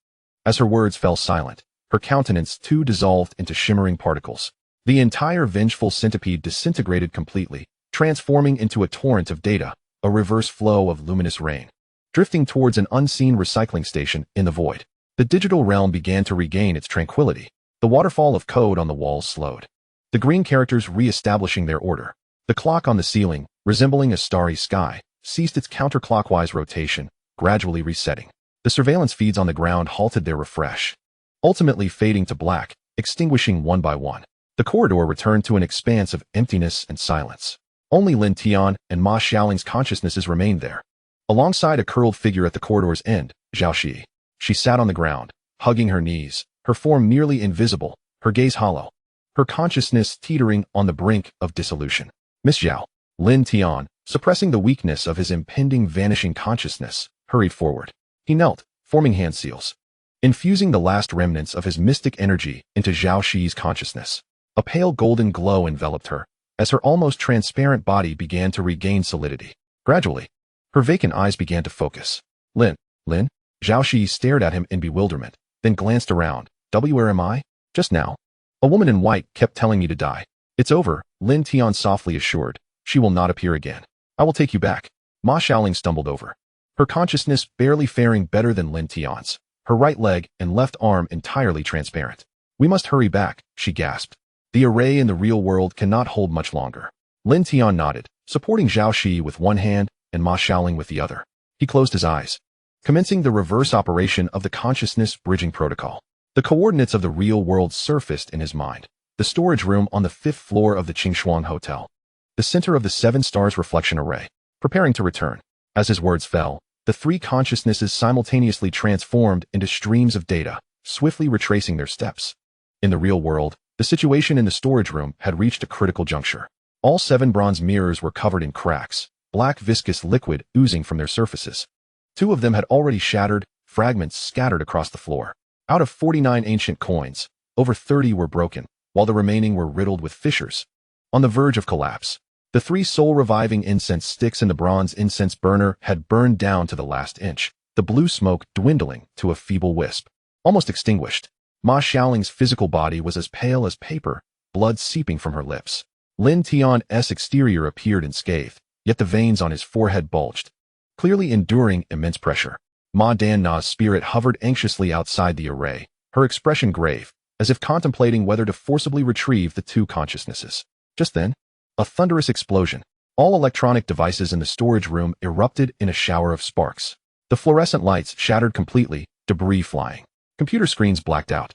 As her words fell silent, her countenance too dissolved into shimmering particles. The entire vengeful centipede disintegrated completely, transforming into a torrent of data, a reverse flow of luminous rain. Drifting towards an unseen recycling station in the void, the digital realm began to regain its tranquility. The waterfall of code on the walls slowed. The green characters re-establishing their order. The clock on the ceiling, resembling a starry sky, ceased its counterclockwise rotation, gradually resetting. The surveillance feeds on the ground halted their refresh, ultimately fading to black, extinguishing one by one. The corridor returned to an expanse of emptiness and silence. Only Lin Tian and Ma Xiaoling's consciousnesses remained there. Alongside a curled figure at the corridor's end, Zhao Shi. She sat on the ground, hugging her knees, her form nearly invisible, her gaze hollow, her consciousness teetering on the brink of dissolution. Miss Zhao. Lin Tian, suppressing the weakness of his impending vanishing consciousness, hurried forward. He knelt, forming hand seals, infusing the last remnants of his mystic energy into Zhao Shi's consciousness. A pale golden glow enveloped her, as her almost transparent body began to regain solidity. Gradually, her vacant eyes began to focus. Lin. Zhao Shi stared at him in bewilderment, then glanced around. Where am I? Just now. A woman in white kept telling me to die. It's over, Lin Tian softly assured. She will not appear again. I will take you back. Ma Xiaoling stumbled over, her consciousness barely faring better than Lin Tian's, her right leg and left arm entirely transparent. We must hurry back, she gasped. The array in the real world cannot hold much longer. Lin Tian nodded, supporting Zhao Shi with one hand and Ma Xiaoling with the other. He closed his eyes, commencing the reverse operation of the consciousness bridging protocol. The coordinates of the real world surfaced in his mind. The storage room on the 5th floor of the Qingshuang Hotel, the center of the 7 stars reflection array, preparing to return. As his words fell, the 3 consciousnesses simultaneously transformed into streams of data, swiftly retracing their steps. In the real world, the situation in the storage room had reached a critical juncture. All 7 bronze mirrors were covered in cracks, black viscous liquid oozing from their surfaces. 2 of them had already shattered, fragments scattered across the floor. Out of 49 ancient coins, over 30 were broken, while the remaining were riddled with fissures. On the verge of collapse, the 3 soul-reviving incense sticks in the bronze incense burner had burned down to the last inch, the blue smoke dwindling to a feeble wisp, almost extinguished. Ma Xiaoling's physical body was as pale as paper, blood seeping from her lips. Lin Tian's exterior appeared unscathed, yet the veins on his forehead bulged, clearly enduring immense pressure. Ma Danna's spirit hovered anxiously outside the array, her expression grave, as if contemplating whether to forcibly retrieve the 2 consciousnesses. Just then, a thunderous explosion. All electronic devices in the storage room erupted in a shower of sparks. The fluorescent lights shattered completely, debris flying. Computer screens blacked out,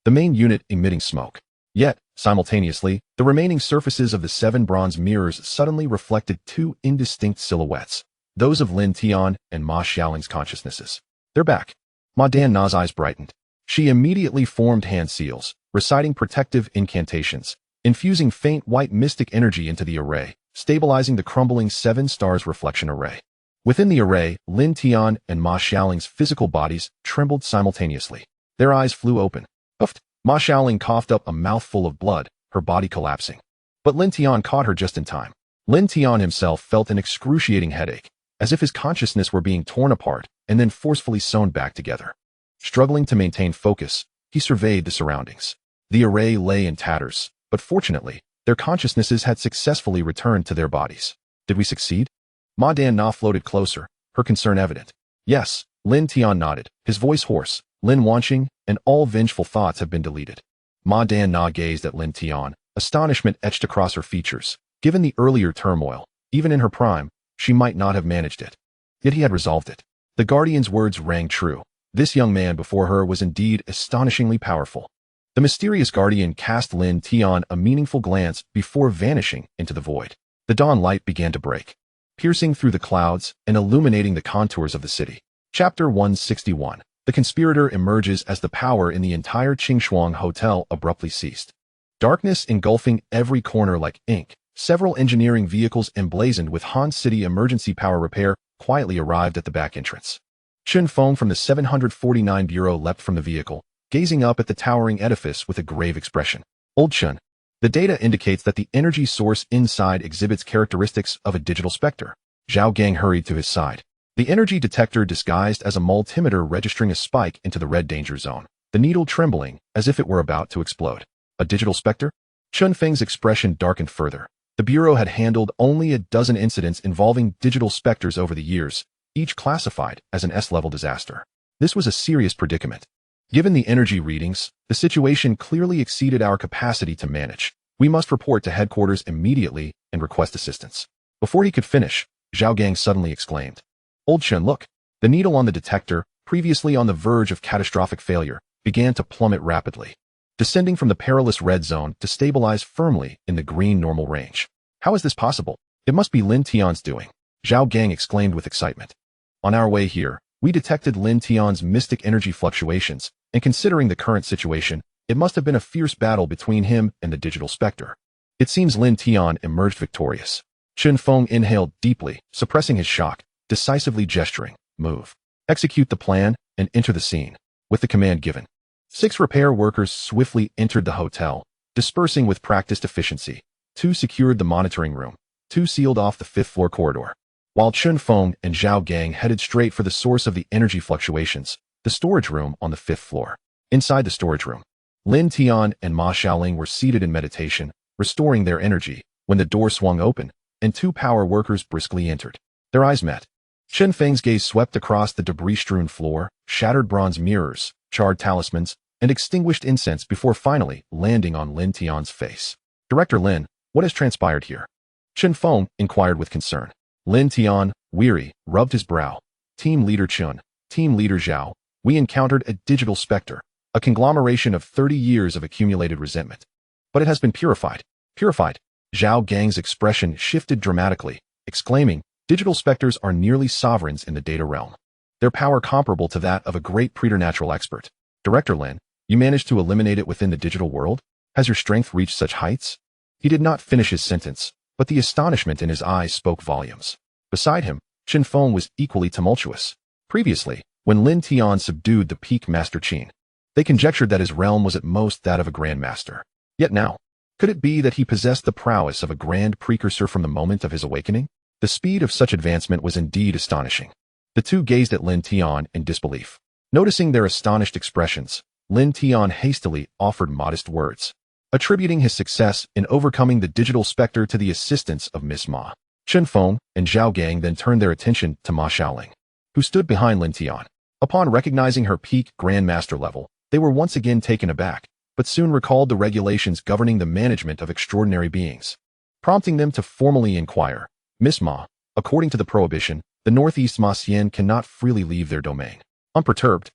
the main unit emitting smoke. Yet, simultaneously, the remaining surfaces of the 7 bronze mirrors suddenly reflected 2 indistinct silhouettes, those of Lin Tian and Ma Xiaoling's consciousnesses. They're back. Ma Danna's eyes brightened. She immediately formed hand seals, reciting protective incantations, infusing faint white mystic energy into the array, stabilizing the crumbling 7 stars reflection array. Within the array, Lin Tian and Ma Xiaoling's physical bodies trembled simultaneously. Their eyes flew open. Puffed. Ma Xiaoling coughed up a mouthful of blood, her body collapsing. But Lin Tian caught her just in time. Lin Tian himself felt an excruciating headache, as if his consciousness were being torn apart and then forcefully sewn back together. Struggling to maintain focus, he surveyed the surroundings. The array lay in tatters, but fortunately, their consciousnesses had successfully returned to their bodies. Did we succeed? Ma Danna floated closer, her concern evident. Yes, Lin Tian nodded, his voice hoarse. Lin Wanqing and all vengeful thoughts have been deleted. Ma Danna gazed at Lin Tian, astonishment etched across her features. Given the earlier turmoil, even in her prime, she might not have managed it. Yet he had resolved it. The Guardian's words rang true. This young man before her was indeed astonishingly powerful. The mysterious Guardian cast Lin Tian a meaningful glance before vanishing into the void. The dawn light began to break, piercing through the clouds and illuminating the contours of the city. Chapter 161. The conspirator emerges as the power in the entire Qingshuang Hotel abruptly ceased. Darkness engulfing every corner like ink. Several engineering vehicles emblazoned with Han City emergency power repair quietly arrived at the back entrance. Chen Feng from the 749 Bureau leapt from the vehicle, gazing up at the towering edifice with a grave expression. Old Chen. The data indicates that the energy source inside exhibits characteristics of a digital specter. Zhao Gang hurried to his side. The energy detector disguised as a multimeter registering a spike into the red danger zone, the needle trembling as if it were about to explode. A digital specter? Chun Feng's expression darkened further. The Bureau had handled only a dozen incidents involving digital specters over the years, each classified as an S-level disaster. This was a serious predicament. Given the energy readings, the situation clearly exceeded our capacity to manage. We must report to headquarters immediately and request assistance. Before he could finish, Zhao Gang suddenly exclaimed, "Old Chun, look!" The needle on the detector, previously on the verge of catastrophic failure, began to plummet rapidly, descending from the perilous red zone to stabilize firmly in the green normal range. How is this possible? It must be Lin Tian's doing, Zhao Gang exclaimed with excitement. On our way here, we detected Lin Tian's mystic energy fluctuations, and considering the current situation, it must have been a fierce battle between him and the digital specter. It seems Lin Tian emerged victorious. Chun Feng inhaled deeply, suppressing his shock, decisively gesturing, "Move. Execute the plan and enter the scene." With the command given, 6 repair workers swiftly entered the hotel, dispersing with practiced efficiency. 2 secured the monitoring room. 2 sealed off the 5th-floor corridor. While Chun Feng and Zhao Gang headed straight for the source of the energy fluctuations, the storage room on the 5th floor. Inside the storage room, Lin Tian and Ma Xiaoling were seated in meditation, restoring their energy, when the door swung open, and 2 power workers briskly entered. Their eyes met. Chun Feng's gaze swept across the debris-strewn floor, shattered bronze mirrors, charred talismans, and extinguished incense before finally landing on Lin Tian's face. "Director Lin, what has transpired here?" Chun Feng inquired with concern. Lin Tian, weary, rubbed his brow. "Team Leader Chun, Team Leader Zhao, we encountered a digital specter, a conglomeration of 30 years of accumulated resentment. But it has been purified." Purified? Zhao Gang's expression shifted dramatically, exclaiming, "Digital specters are nearly sovereigns in the data realm. Their power comparable to that of a great preternatural expert. Director Lin, you managed to eliminate it within the digital world? Has your strength reached such heights?" He did not finish his sentence, but the astonishment in his eyes spoke volumes. Beside him, Chun Feng was equally tumultuous. Previously, when Lin Tian subdued the peak Master Qin, they conjectured that his realm was at most that of a grandmaster. Yet now, could it be that he possessed the prowess of a grand precursor from the moment of his awakening? The speed of such advancement was indeed astonishing. The 2 gazed at Lin Tian in disbelief. Noticing their astonished expressions, Lin Tian hastily offered modest words, attributing his success in overcoming the digital specter to the assistance of Miss Ma. Chun Feng and Zhao Gang then turned their attention to Ma Xiaoling, who stood behind Lin Tian. Upon recognizing her peak grandmaster level, they were once again taken aback, but soon recalled the regulations governing the management of extraordinary beings, prompting them to formally inquire, "Miss Ma, according to the prohibition, the Northeast Ma Xian cannot freely leave their domain." Unperturbed,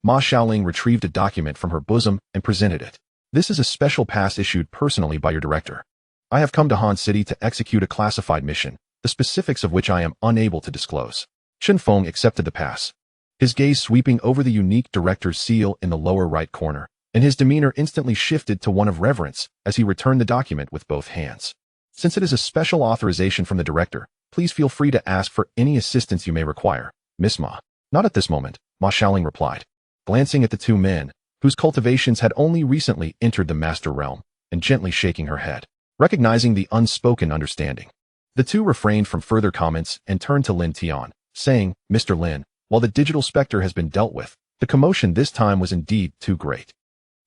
Ma Xiaoling retrieved a document from her bosom and presented it. "This is a special pass issued personally by your director. I have come to Han City to execute a classified mission, the specifics of which I am unable to disclose." Chun Feng accepted the pass, his gaze sweeping over the unique director's seal in the lower right corner, and his demeanor instantly shifted to one of reverence as he returned the document with both hands. "Since it is a special authorization from the director, please feel free to ask for any assistance you may require, Miss Ma." "Not at this moment," Ma Xiaoling replied, glancing at the 2 men, whose cultivations had only recently entered the master realm, and gently shaking her head, recognizing the unspoken understanding. The 2 refrained from further comments and turned to Lin Tian, saying, "Mr. Lin, while the digital specter has been dealt with, the commotion this time was indeed too great.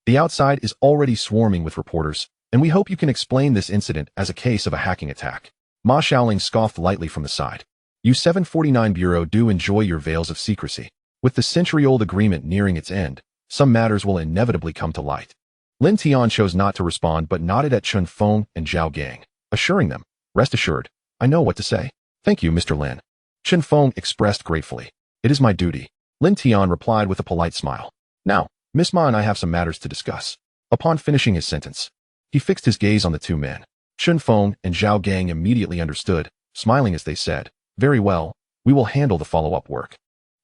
The outside is already swarming with reporters, and we hope you can explain this incident as a case of a hacking attack." Ma Xiaoling scoffed lightly from the side. "You 749 Bureau do enjoy your veils of secrecy. With the century-old agreement nearing its end, some matters will inevitably come to light." Lin Tian chose not to respond but nodded at Chun Feng and Zhao Gang, assuring them, "Rest assured, I know what to say." "Thank you, Mr. Lin." Chun Feng expressed gratefully. "It is my duty." Lin Tian replied with a polite smile. "Now, Miss Ma and I have some matters to discuss." Upon finishing his sentence, he fixed his gaze on the 2 men. Chun Feng and Zhao Gang immediately understood, smiling as they said, "Very well, we will handle the follow-up work.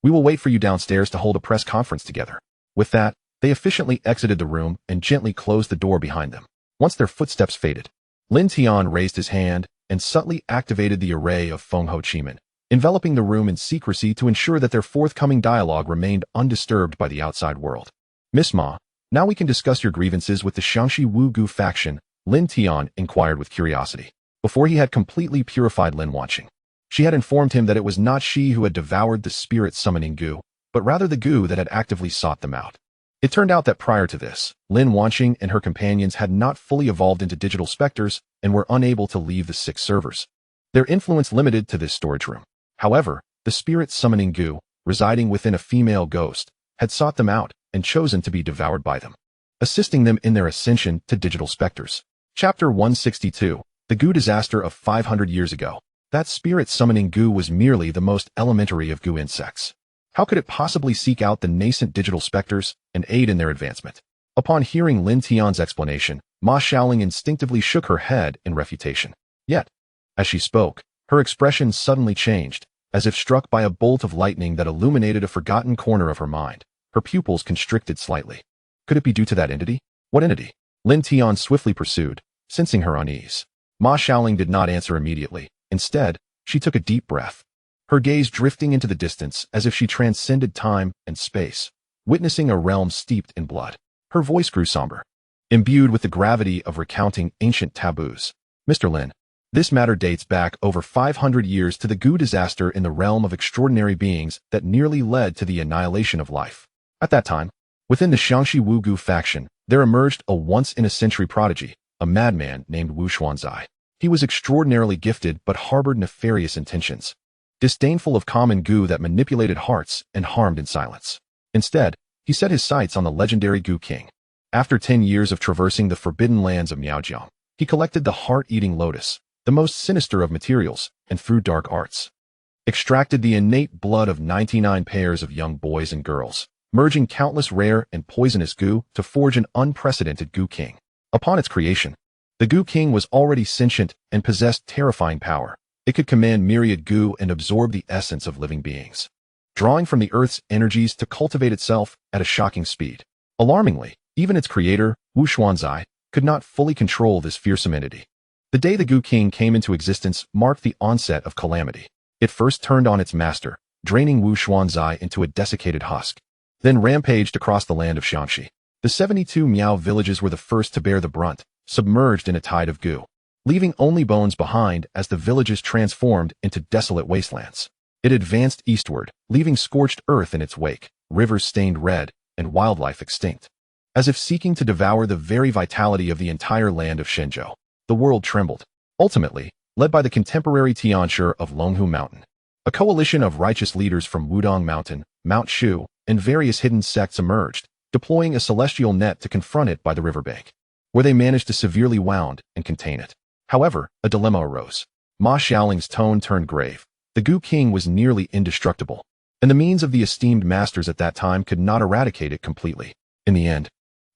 We will wait for you downstairs to hold a press conference together." With that, they efficiently exited the room and gently closed the door behind them. Once their footsteps faded, Lin Tian raised his hand and subtly activated the array of Feng Ho Chimen, enveloping the room in secrecy to ensure that their forthcoming dialogue remained undisturbed by the outside world. "Miss Ma, now we can discuss your grievances with the Shangxi Wu Gu faction," Lin Tian inquired with curiosity. Before he had completely purified Lin Wanqing, she had informed him that it was not she who had devoured the spirit-summoning goo, but rather the goo that had actively sought them out. It turned out that prior to this, Lin Wanqing and her companions had not fully evolved into digital specters and were unable to leave the 6 servers. Their influence limited to this storage room. However, the spirit-summoning goo, residing within a female ghost, had sought them out and chosen to be devoured by them, assisting them in their ascension to digital specters. Chapter 162, The Goo Disaster of 500 Years Ago. That spirit-summoning goo was merely the most elementary of goo insects. How could it possibly seek out the nascent digital specters and aid in their advancement? Upon hearing Lin Tian's explanation, Ma Xiaoling instinctively shook her head in refutation. Yet, as she spoke, her expression suddenly changed, as if struck by a bolt of lightning that illuminated a forgotten corner of her mind. Her pupils constricted slightly. Could it be due to that entity? What entity? Lin Tian swiftly pursued, sensing her unease. Ma Xiaoling did not answer immediately. Instead, she took a deep breath, her gaze drifting into the distance as if she transcended time and space, witnessing a realm steeped in blood. Her voice grew somber, imbued with the gravity of recounting ancient taboos. Mr. Lin, this matter dates back over 500 years to the goo disaster in the realm of extraordinary beings that nearly led to the annihilation of life. At that time, within the Xiangxi Wu Gu faction, there emerged a once-in-a-century prodigy, a madman named Wu Xuanzai. He was extraordinarily gifted but harbored nefarious intentions, disdainful of common goo that manipulated hearts and harmed in silence. Instead, he set his sights on the legendary Goo King. After 10 years of traversing the forbidden lands of Miaojiang, he collected the heart-eating lotus, the most sinister of materials, and through dark arts, extracted the innate blood of 99 pairs of young boys and girls, merging countless rare and poisonous goo to forge an unprecedented Goo King. Upon its creation, the Goo King was already sentient and possessed terrifying power. It could command myriad goo and absorb the essence of living beings, drawing from the Earth's energies to cultivate itself at a shocking speed. Alarmingly, even its creator, Wu Xuanzai, could not fully control this fearsome entity. The day the Goo King came into existence marked the onset of calamity. It first turned on its master, draining Wu Xuanzai into a desiccated husk, then rampaged across the land of Xiangxi. The 72 Miao villages were the first to bear the brunt, submerged in a tide of goo, leaving only bones behind as the villages transformed into desolate wastelands. It advanced eastward, leaving scorched earth in its wake, rivers stained red, and wildlife extinct. As if seeking to devour the very vitality of the entire land of Shenzhou, the world trembled. Ultimately, led by the contemporary Tianshi of Longhu Mountain, a coalition of righteous leaders from Wudong Mountain, Mount Shu, and various hidden sects emerged, deploying a celestial net to confront it by the riverbank, where they managed to severely wound and contain it. However, a dilemma arose. Ma Xiaoling's tone turned grave. The Goo King was nearly indestructible, and the means of the esteemed masters at that time could not eradicate it completely. In the end,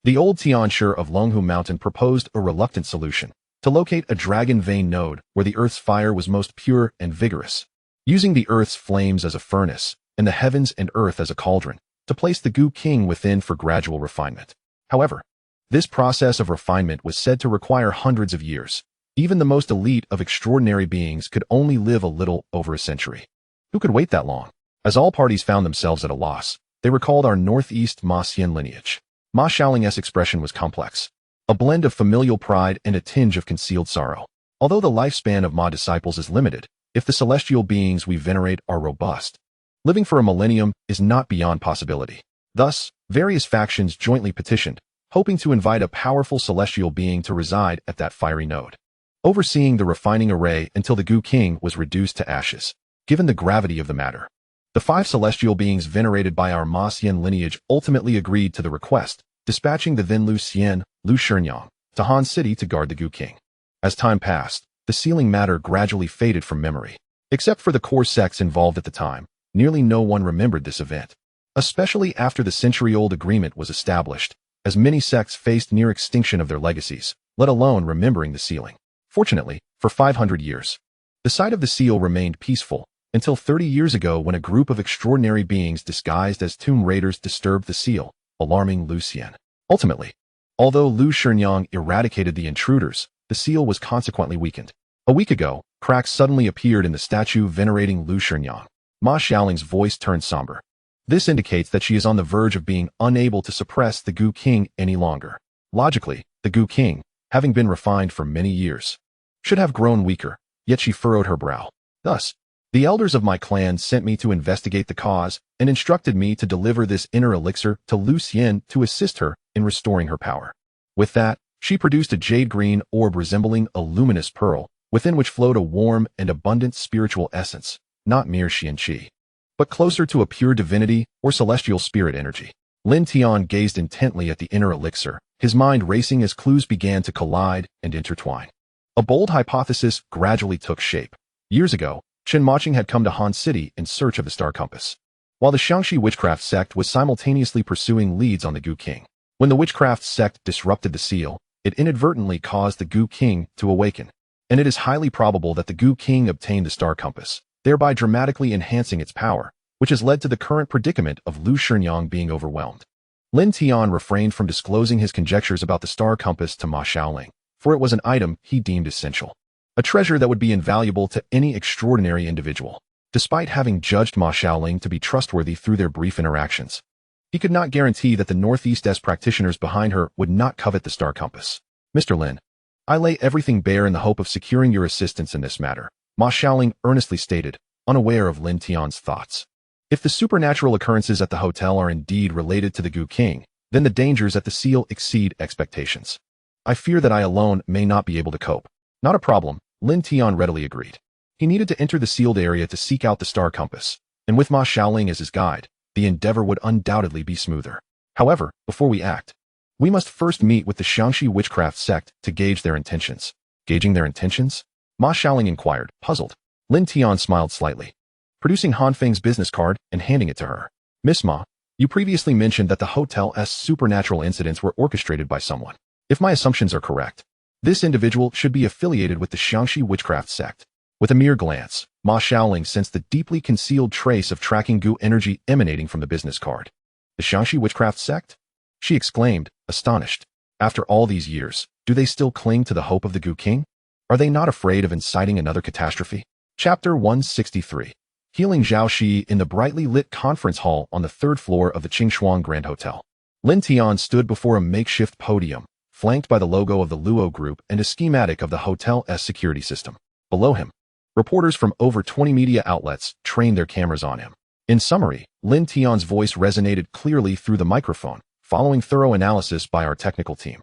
the old Tianshi of Longhu Mountain proposed a reluctant solution: to locate a dragon vein node where the Earth's fire was most pure and vigorous, using the Earth's flames as a furnace and the heavens and earth as a cauldron, to place the Goo King within for gradual refinement. However, this process of refinement was said to require hundreds of years. Even the most elite of extraordinary beings could only live a little over a century. Who could wait that long? As all parties found themselves at a loss, they recalled our northeast Ma Xian lineage. Ma Xiaoling's expression was complex, a blend of familial pride and a tinge of concealed sorrow. Although the lifespan of Ma disciples is limited, if the celestial beings we venerate are robust, living for a millennium is not beyond possibility. Thus, various factions jointly petitioned, hoping to invite a powerful celestial being to reside at that fiery node, overseeing the refining array until the Goo King was reduced to ashes. Given the gravity of the matter, the 5 celestial beings venerated by our Ma Xian lineage ultimately agreed to the request, dispatching the then Lu Xian, Lu Shenyang, to Han City to guard the Goo King. As time passed, the sealing matter gradually faded from memory. Except for the core sects involved at the time, nearly no one remembered this event, especially after the century-old agreement was established, as many sects faced near extinction of their legacies, let alone remembering the sealing. Fortunately, for 500 years, the site of the seal remained peaceful, until 30 years ago when a group of extraordinary beings disguised as tomb raiders disturbed the seal, alarming Lu Xian. Ultimately, although Lu Shenyang eradicated the intruders, the seal was consequently weakened. A week ago, cracks suddenly appeared in the statue venerating Lu Shenyang. Ma Xiaoling's voice turned somber. This indicates that she is on the verge of being unable to suppress the Goo King any longer. Logically, the Goo King, having been refined for many years, should have grown weaker, yet she furrowed her brow. Thus, the elders of my clan sent me to investigate the cause and instructed me to deliver this inner elixir to Lin Tian to assist her in restoring her power. With that, she produced a jade-green orb resembling a luminous pearl, within which flowed a warm and abundant spiritual essence, not mere qian-qi, but closer to a pure divinity or celestial spirit energy. Lin Tian gazed intently at the inner elixir, his mind racing as clues began to collide and intertwine. A bold hypothesis gradually took shape. Years ago, Chen Maching had come to Han City in search of the Star Compass, while the Xiangxi witchcraft sect was simultaneously pursuing leads on the Gu King. When the witchcraft sect disrupted the seal, it inadvertently caused the Gu King to awaken, and it is highly probable that the Gu King obtained the Star Compass, thereby dramatically enhancing its power, which has led to the current predicament of Lu Shinyang being overwhelmed. Lin Tian refrained from disclosing his conjectures about the Star Compass to Ma Xiaoling, for it was an item he deemed essential, a treasure that would be invaluable to any extraordinary individual. Despite having judged Ma Xiaoling to be trustworthy through their brief interactions, he could not guarantee that the Northeast-esque practitioners behind her would not covet the Star Compass. Mr. Lin, I lay everything bare in the hope of securing your assistance in this matter, Ma Xiaoling earnestly stated, unaware of Lin Tian's thoughts. If the supernatural occurrences at the hotel are indeed related to the Gu King, then the dangers at the seal exceed expectations. I fear that I alone may not be able to cope. Not a problem, Lin Tian readily agreed. He needed to enter the sealed area to seek out the Star Compass, and with Ma Xiaoling as his guide, the endeavor would undoubtedly be smoother. However, before we act, we must first meet with the Xiangxi witchcraft sect to gauge their intentions. Gauging their intentions? Ma Xiaoling inquired, puzzled. Lin Tian smiled slightly, producing Han Feng's business card and handing it to her. Miss Ma, you previously mentioned that the hotel's supernatural incidents were orchestrated by someone. If my assumptions are correct, this individual should be affiliated with the Xiangxi witchcraft sect. With a mere glance, Ma Xiaoling sensed the deeply concealed trace of tracking Gu energy emanating from the business card. The Xiangxi witchcraft sect? She exclaimed, astonished. After all these years, do they still cling to the hope of the Gu King? Are they not afraid of inciting another catastrophe? Chapter 163. Healing Zhao Shi in the brightly lit conference hall on the third floor of the Qingshuang Grand Hotel. Lin Tian stood before a makeshift podium, flanked by the logo of the Luo Group and a schematic of the hotel's security system. Below him, reporters from over 20 media outlets trained their cameras on him. In summary, Lin Tian's voice resonated clearly through the microphone, following thorough analysis by our technical team.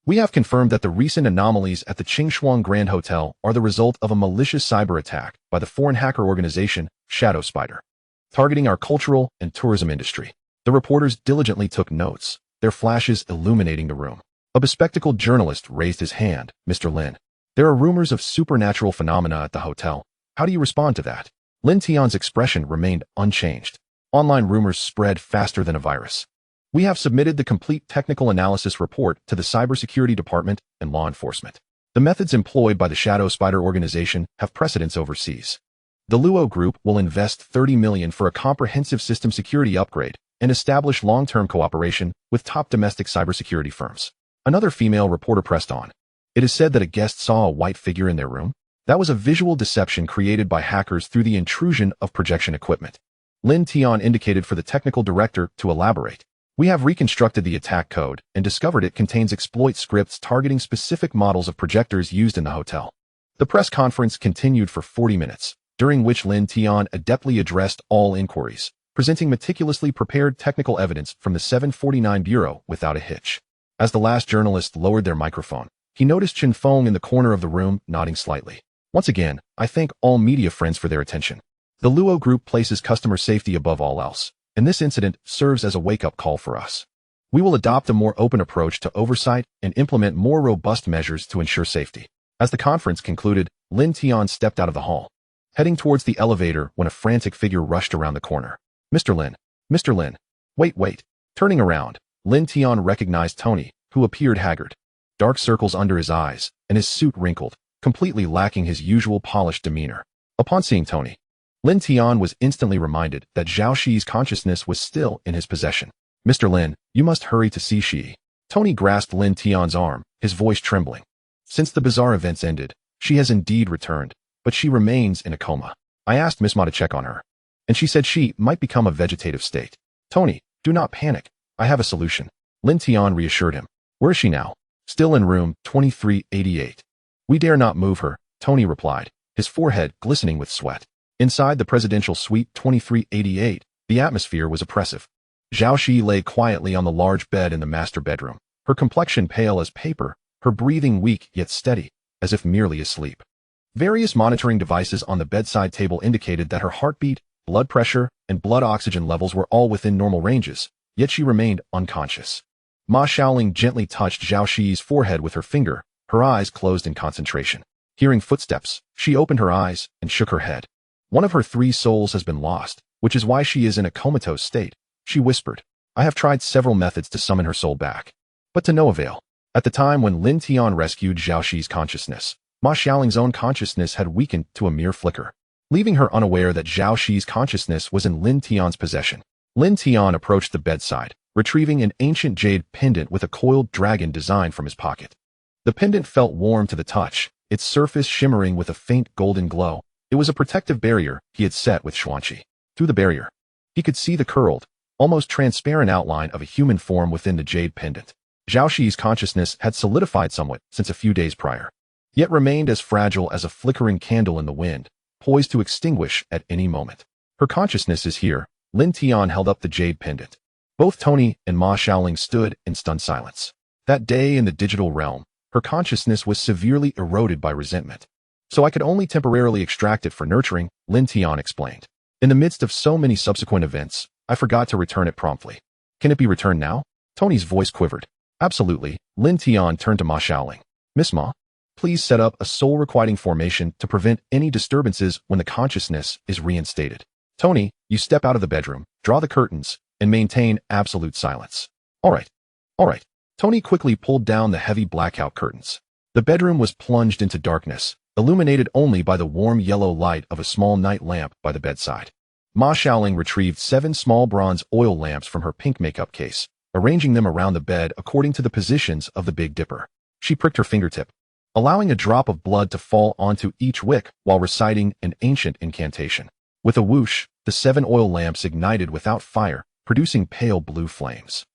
We have confirmed that the recent anomalies at the Qingshuang Grand Hotel are the result of a malicious cyber attack by the foreign hacker organization Shadow Spider, targeting our cultural and tourism industry. The reporters diligently took notes, their flashes illuminating the room. A bespectacled journalist raised his hand. Mr. Lin, there are rumors of supernatural phenomena at the hotel. How do you respond to that? Lin Tian's expression remained unchanged. Online rumors spread faster than a virus. We have submitted the complete technical analysis report to the Cybersecurity Department and law enforcement. The methods employed by the Shadow Spider organization have precedence overseas. The Luo Group will invest $30 million for a comprehensive system security upgrade and establish long-term cooperation with top domestic cybersecurity firms. Another female reporter pressed on. It is said that a guest saw a white figure in their room. That was a visual deception created by hackers through the intrusion of projection equipment. Lin Tian indicated for the technical director to elaborate. We have reconstructed the attack code and discovered it contains exploit scripts targeting specific models of projectors used in the hotel. The press conference continued for 40 minutes, during which Lin Tian adeptly addressed all inquiries, presenting meticulously prepared technical evidence from the 749 Bureau without a hitch. As the last journalist lowered their microphone, he noticed Chen Feng in the corner of the room, nodding slightly. Once again, I thank all media friends for their attention. The Luo Group places customer safety above all else, and this incident serves as a wake-up call for us. We will adopt a more open approach to oversight and implement more robust measures to ensure safety. As the conference concluded, Lin Tian stepped out of the hall, heading towards the elevator when a frantic figure rushed around the corner. Mr. Lin! Mr. Lin! Wait! Turning around, Lin Tian recognized Tony, who appeared haggard. Dark circles under his eyes, and his suit wrinkled, completely lacking his usual polished demeanor. Upon seeing Tony, Lin Tian was instantly reminded that Zhao Shi's consciousness was still in his possession. Mr. Lin, you must hurry to see Shi. Tony grasped Lin Tian's arm, his voice trembling. Since the bizarre events ended, she has indeed returned, but she remains in a coma. I asked Miss Ma to check on her, and she said she might become a vegetative state. Tony, do not panic. I have a solution. Lin Tian reassured him. Where is she now? Still in room 2388. We dare not move her, Tony replied, his forehead glistening with sweat. Inside the presidential suite 2388, the atmosphere was oppressive. Zhao Shi lay quietly on the large bed in the master bedroom, her complexion pale as paper, her breathing weak yet steady, as if merely asleep. Various monitoring devices on the bedside table indicated that her heartbeat, blood pressure, and blood oxygen levels were all within normal ranges, yet she remained unconscious. Ma Xiaoling gently touched Zhao Shi's forehead with her finger, her eyes closed in concentration. Hearing footsteps, she opened her eyes and shook her head. One of her 3 souls has been lost, which is why she is in a comatose state, she whispered. I have tried several methods to summon her soul back, but to no avail. At the time when Lin Tian rescued Zhao Shi's consciousness, Ma Xiaoling's own consciousness had weakened to a mere flicker, leaving her unaware that Zhao Shi's consciousness was in Lin Tian's possession. Lin Tian approached the bedside, retrieving an ancient jade pendant with a coiled dragon design from his pocket. The pendant felt warm to the touch, its surface shimmering with a faint golden glow. It was a protective barrier he had set with Xuanqi. Through the barrier, he could see the curled, almost transparent outline of a human form within the jade pendant. Zhao Shi's consciousness had solidified somewhat since a few days prior, yet remained as fragile as a flickering candle in the wind, poised to extinguish at any moment. Her consciousness is here. Lin Tian held up the jade pendant. Both Tony and Ma Xiaoling stood in stunned silence. That day in the digital realm, her consciousness was severely eroded by resentment. So I could only temporarily extract it for nurturing, Lin Tian explained. In the midst of so many subsequent events, I forgot to return it promptly. Can it be returned now? Tony's voice quivered. Absolutely. Lin Tian turned to Ma Xiaoling. Miss Ma, please set up a soul-requiting formation to prevent any disturbances when the consciousness is reinstated. Tony, you step out of the bedroom, draw the curtains, and maintain absolute silence. All right. Tony quickly pulled down the heavy blackout curtains. The bedroom was plunged into darkness, illuminated only by the warm yellow light of a small night lamp by the bedside. Ma Xiaoling retrieved 7 small bronze oil lamps from her pink makeup case, arranging them around the bed according to the positions of the Big Dipper. She pricked her fingertip, allowing a drop of blood to fall onto each wick while reciting an ancient incantation. With a whoosh, the 7 oil lamps ignited without fire, producing pale blue flames.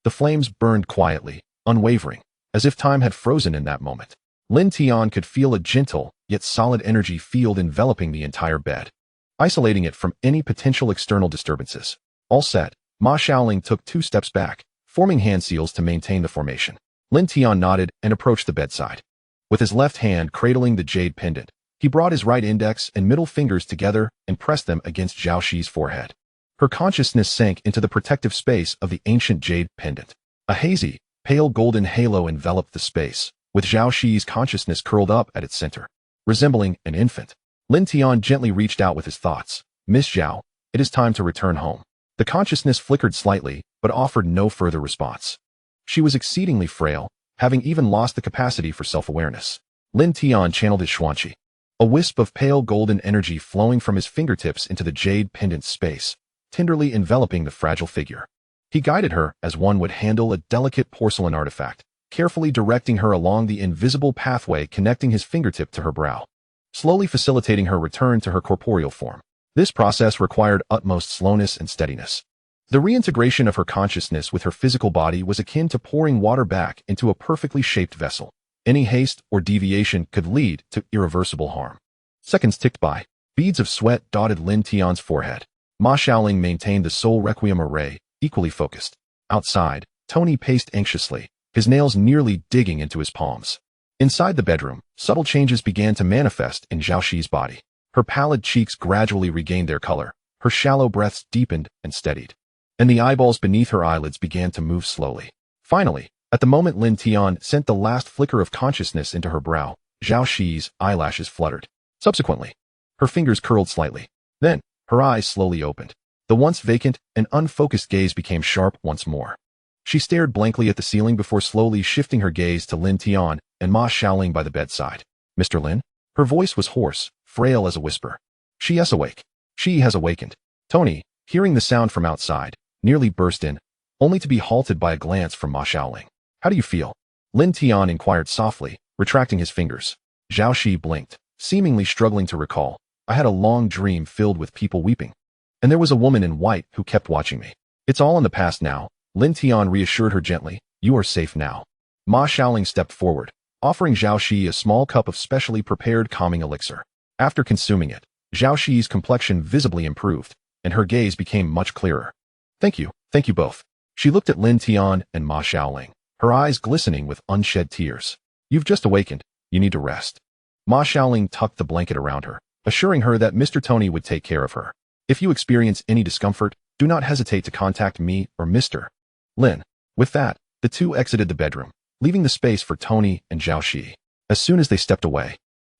The flames burned quietly, unwavering, as if time had frozen in that moment. Lin Tian could feel a gentle, yet solid energy field enveloping the entire bed, isolating it from any potential external disturbances. All set, Ma Xiaoling took 2 steps back, forming hand seals to maintain the formation. Lin Tian nodded and approached the bedside. With his left hand cradling the jade pendant, he brought his right index and middle fingers together and pressed them against Zhao Shi's forehead. Her consciousness sank into the protective space of the ancient jade pendant. A hazy, pale golden halo enveloped the space, with Zhao Shi's consciousness curled up at its center. Resembling an infant, Lin Tian gently reached out with his thoughts. Miss Zhao, it is time to return home. The consciousness flickered slightly, but offered no further response. She was exceedingly frail, having even lost the capacity for self-awareness. Lin Tian channeled his Xuanqi, a wisp of pale golden energy flowing from his fingertips into the jade pendant space, tenderly enveloping the fragile figure. He guided her as one would handle a delicate porcelain artifact, carefully directing her along the invisible pathway connecting his fingertip to her brow, slowly facilitating her return to her corporeal form. This process required utmost slowness and steadiness. The reintegration of her consciousness with her physical body was akin to pouring water back into a perfectly shaped vessel. Any haste or deviation could lead to irreversible harm. Seconds ticked by. Beads of sweat dotted Lin Tian's forehead. Ma Xiaoling maintained the soul requiem array, equally focused. Outside, Tony paced anxiously, his nails nearly digging into his palms. Inside the bedroom, subtle changes began to manifest in Zhao Shi's body. Her pallid cheeks gradually regained their color, her shallow breaths deepened and steadied, and the eyeballs beneath her eyelids began to move slowly. Finally, at the moment Lin Tian sent the last flicker of consciousness into her brow, Zhao Shi's eyelashes fluttered. Subsequently, her fingers curled slightly. Then, her eyes slowly opened. The once vacant and unfocused gaze became sharp once more. She stared blankly at the ceiling before slowly shifting her gaze to Lin Tian and Ma Xiaoling by the bedside. Mr. Lin? Her voice was hoarse, frail as a whisper. She is awake. She has awakened. Tony, hearing the sound from outside, nearly burst in, only to be halted by a glance from Ma Xiaoling. How do you feel? Lin Tian inquired softly, retracting his fingers. Zhao Shi blinked, seemingly struggling to recall. I had a long dream filled with people weeping. And there was a woman in white who kept watching me. It's all in the past now. Lin Tian reassured her gently. You are safe now. Ma Xiaoling stepped forward, offering Zhao Shi a small cup of specially prepared calming elixir. After consuming it, Zhao Shi's complexion visibly improved, and her gaze became much clearer. Thank you both. She looked at Lin Tian and Ma Xiaoling, her eyes glistening with unshed tears. You've just awakened, you need to rest. Ma Xiaoling tucked the blanket around her, assuring her that Mr. Tony would take care of her. If you experience any discomfort, do not hesitate to contact me or Mr. Lin. With that, the two exited the bedroom, leaving the space for Tony and Zhao Shi. As soon as they stepped away,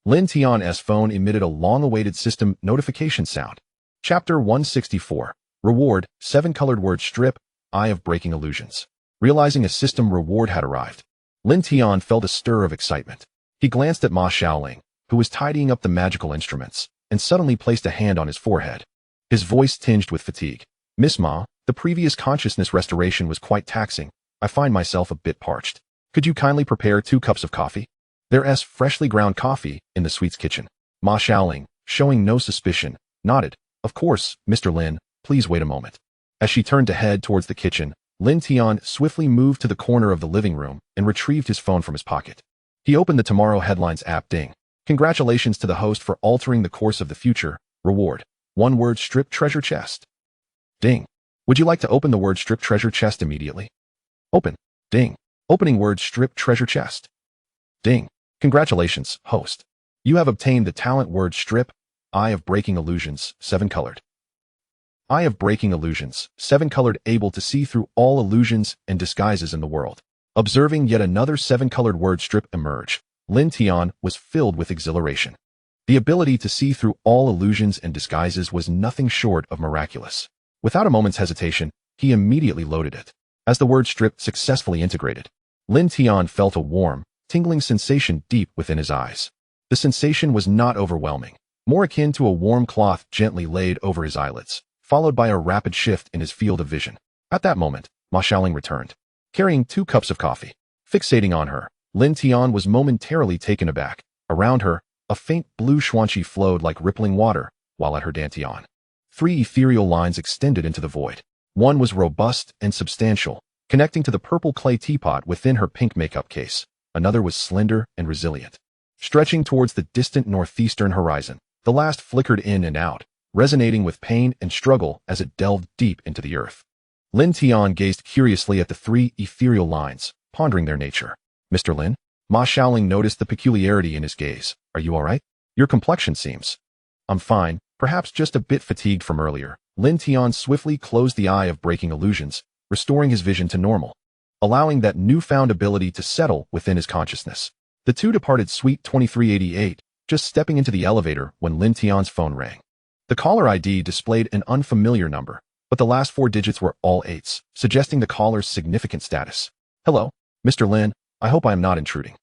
Lin Tian's phone emitted a long-awaited system notification sound. Chapter 164. Reward, 7 colored word strip, Eye of Breaking Illusions. Realizing a system reward had arrived, Lin Tian felt a stir of excitement. He glanced at Ma Xiaoling, who was tidying up the magical instruments, and suddenly placed a hand on his forehead. His voice tinged with fatigue. Miss Ma, the previous consciousness restoration was quite taxing. I find myself a bit parched. Could you kindly prepare 2 cups of coffee? There's freshly ground coffee in the sweets kitchen. Ma Xiaoling, showing no suspicion, nodded. Of course, Mr. Lin, please wait a moment. As she turned to head towards the kitchen, Lin Tian swiftly moved to the corner of the living room and retrieved his phone from his pocket. He opened the Tomorrow Headlines app. Ding. Congratulations to the host for altering the course of the future. Reward. 1 word strip treasure chest. Ding. Would you like to open the word strip treasure chest immediately? Open. Ding. Opening word strip treasure chest. Ding. Congratulations, host. You have obtained the talent word strip, Eye of Breaking Illusions, 7 colored. Eye of Breaking Illusions, 7 colored, able to see through all illusions and disguises in the world. Observing yet another 7 colored word strip emerge, Lin Tian was filled with exhilaration. The ability to see through all illusions and disguises was nothing short of miraculous. Without a moment's hesitation, he immediately loaded it. As the word strip successfully integrated, Lin Tian felt a warm, tingling sensation deep within his eyes. The sensation was not overwhelming, more akin to a warm cloth gently laid over his eyelids, followed by a rapid shift in his field of vision. At that moment, Ma Xiaoling returned, carrying 2 cups of coffee. Fixating on her, Lin Tian was momentarily taken aback. Around her, a faint blue xuanqi flowed like rippling water, while at her dantian, 3 ethereal lines extended into the void. One was robust and substantial, connecting to the purple clay teapot within her pink makeup case. Another was slender and resilient, stretching towards the distant northeastern horizon. The last flickered in and out, resonating with pain and struggle as it delved deep into the earth. Lin Tian gazed curiously at the 3 ethereal lines, pondering their nature. Mr. Lin? Ma Xiaoling noticed the peculiarity in his gaze. Are you all right? Your complexion seems. I'm fine, perhaps just a bit fatigued from earlier. Lin Tian swiftly closed the Eye of Breaking Illusions, restoring his vision to normal, allowing that newfound ability to settle within his consciousness. The two departed Suite 2388, just stepping into the elevator when Lin Tian's phone rang. The caller ID displayed an unfamiliar number, but the last 4 digits were all 8s, suggesting the caller's significant status. Hello, Mr. Lin, I hope I am not intruding.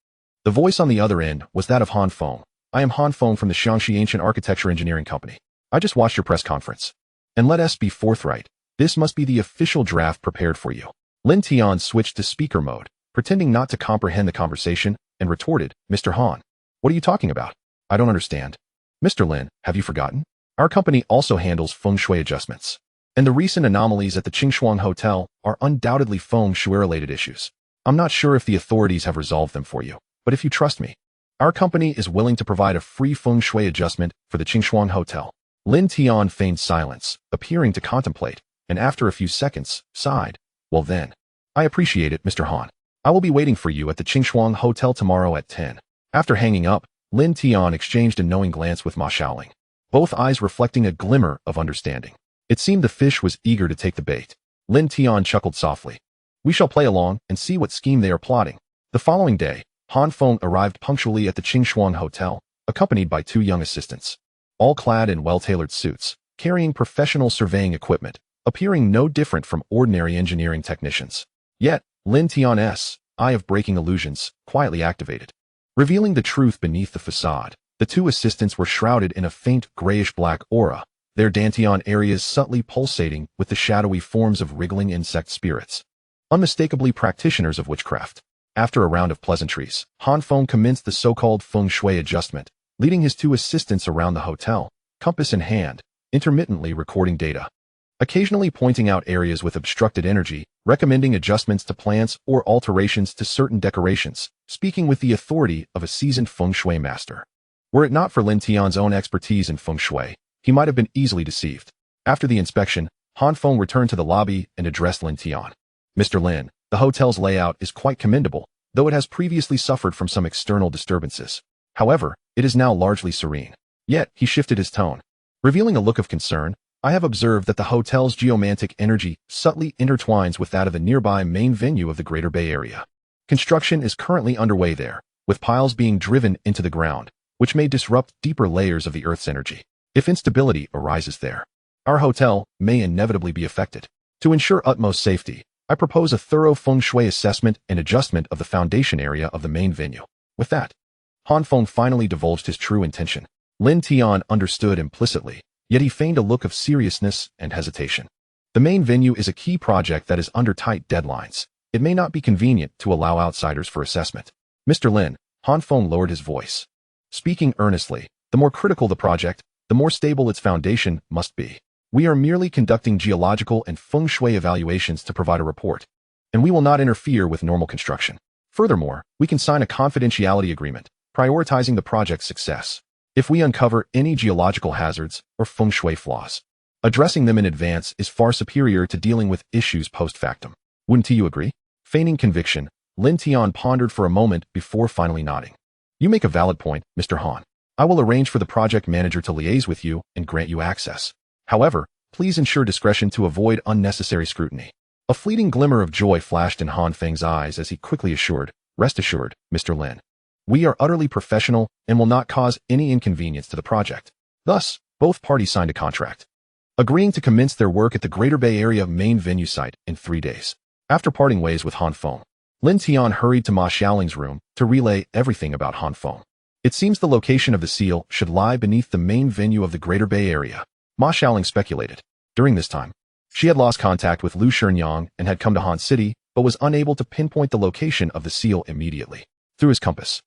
The voice on the other end was that of Han Feng. I am Han Feng from the Shaanxi Ancient Architecture Engineering Company. I just watched your press conference. And let us be forthright, this must be the official draft prepared for you. Lin Tian switched to speaker mode, pretending not to comprehend the conversation, and retorted, Mr. Han, what are you talking about? I don't understand. Mr. Lin, have you forgotten? Our company also handles feng shui adjustments. And the recent anomalies at the Qingshuang Hotel are undoubtedly feng shui-related issues. I'm not sure if the authorities have resolved them for you, but if you trust me, our company is willing to provide a free feng shui adjustment for the Qingshuang Hotel. Lin Tian feigned silence, appearing to contemplate, and after a few seconds, sighed. Well then, I appreciate it, Mr. Han. I will be waiting for you at the Qingshuang Hotel tomorrow at 10. After hanging up, Lin Tian exchanged a knowing glance with Ma Xiaoling, both eyes reflecting a glimmer of understanding. It seemed the fish was eager to take the bait. Lin Tian chuckled softly. We shall play along and see what scheme they are plotting. The following day, Han Feng arrived punctually at the Qingshuang Hotel, accompanied by 2 young assistants, all clad in well-tailored suits, carrying professional surveying equipment, appearing no different from ordinary engineering technicians. Yet, Lin Tian's Eye of Breaking Illusions quietly activated, revealing the truth beneath the facade. The 2 assistants were shrouded in a faint grayish-black aura, their dantian areas subtly pulsating with the shadowy forms of wriggling insect spirits, unmistakably practitioners of witchcraft. After a round of pleasantries, Han Feng commenced the so-called feng shui adjustment, leading his 2 assistants around the hotel, compass in hand, intermittently recording data. Occasionally pointing out areas with obstructed energy recommending adjustments to plans or alterations to certain decorations, speaking with the authority of a seasoned feng shui master. Were it not for Lin Tian's own expertise in feng shui, he might have been easily deceived. After the inspection, Han Feng returned to the lobby and addressed Lin Tian. Mr. Lin, the hotel's layout is quite commendable, though it has previously suffered from some external disturbances. However, it is now largely serene. Yet, he shifted his tone. Revealing a look of concern, I have observed that the hotel's geomantic energy subtly intertwines with that of the nearby main venue of the Greater Bay Area. Construction is currently underway there, with piles being driven into the ground, which may disrupt deeper layers of the Earth's energy. If instability arises there, our hotel may inevitably be affected. To ensure utmost safety, I propose a thorough feng shui assessment and adjustment of the foundation area of the main venue. With that, Han Feng finally divulged his true intention. Lin Tian understood implicitly, yet he feigned a look of seriousness and hesitation. The main venue is a key project that is under tight deadlines. It may not be convenient to allow outsiders for assessment. Mr. Lin, Han Feng lowered his voice. Speaking earnestly, the more critical the project, the more stable its foundation must be. We are merely conducting geological and feng shui evaluations to provide a report, and we will not interfere with normal construction. Furthermore, we can sign a confidentiality agreement, prioritizing the project's success. If we uncover any geological hazards or feng shui flaws, addressing them in advance is far superior to dealing with issues post-factum. Wouldn't you agree? Feigning conviction, Lin Tian pondered for a moment before finally nodding. You make a valid point, Mr. Han. I will arrange for the project manager to liaise with you and grant you access. However, please ensure discretion to avoid unnecessary scrutiny. A fleeting glimmer of joy flashed in Han Feng's eyes as he quickly assured, Rest assured, Mr. Lin. We are utterly professional and will not cause any inconvenience to the project. Thus, both parties signed a contract, agreeing to commence their work at the Greater Bay Area main venue site in 3 days. After parting ways with Han Feng, Lin Tian hurried to Ma Xiaoling's room to relay everything about Han Feng. It seems the location of the seal should lie beneath the main venue of the Greater Bay Area, Ma Xiaoling speculated. During this time, she had lost contact with Lu Shenyang and had come to Han City, but was unable to pinpoint the location of the seal immediately. Through his compass,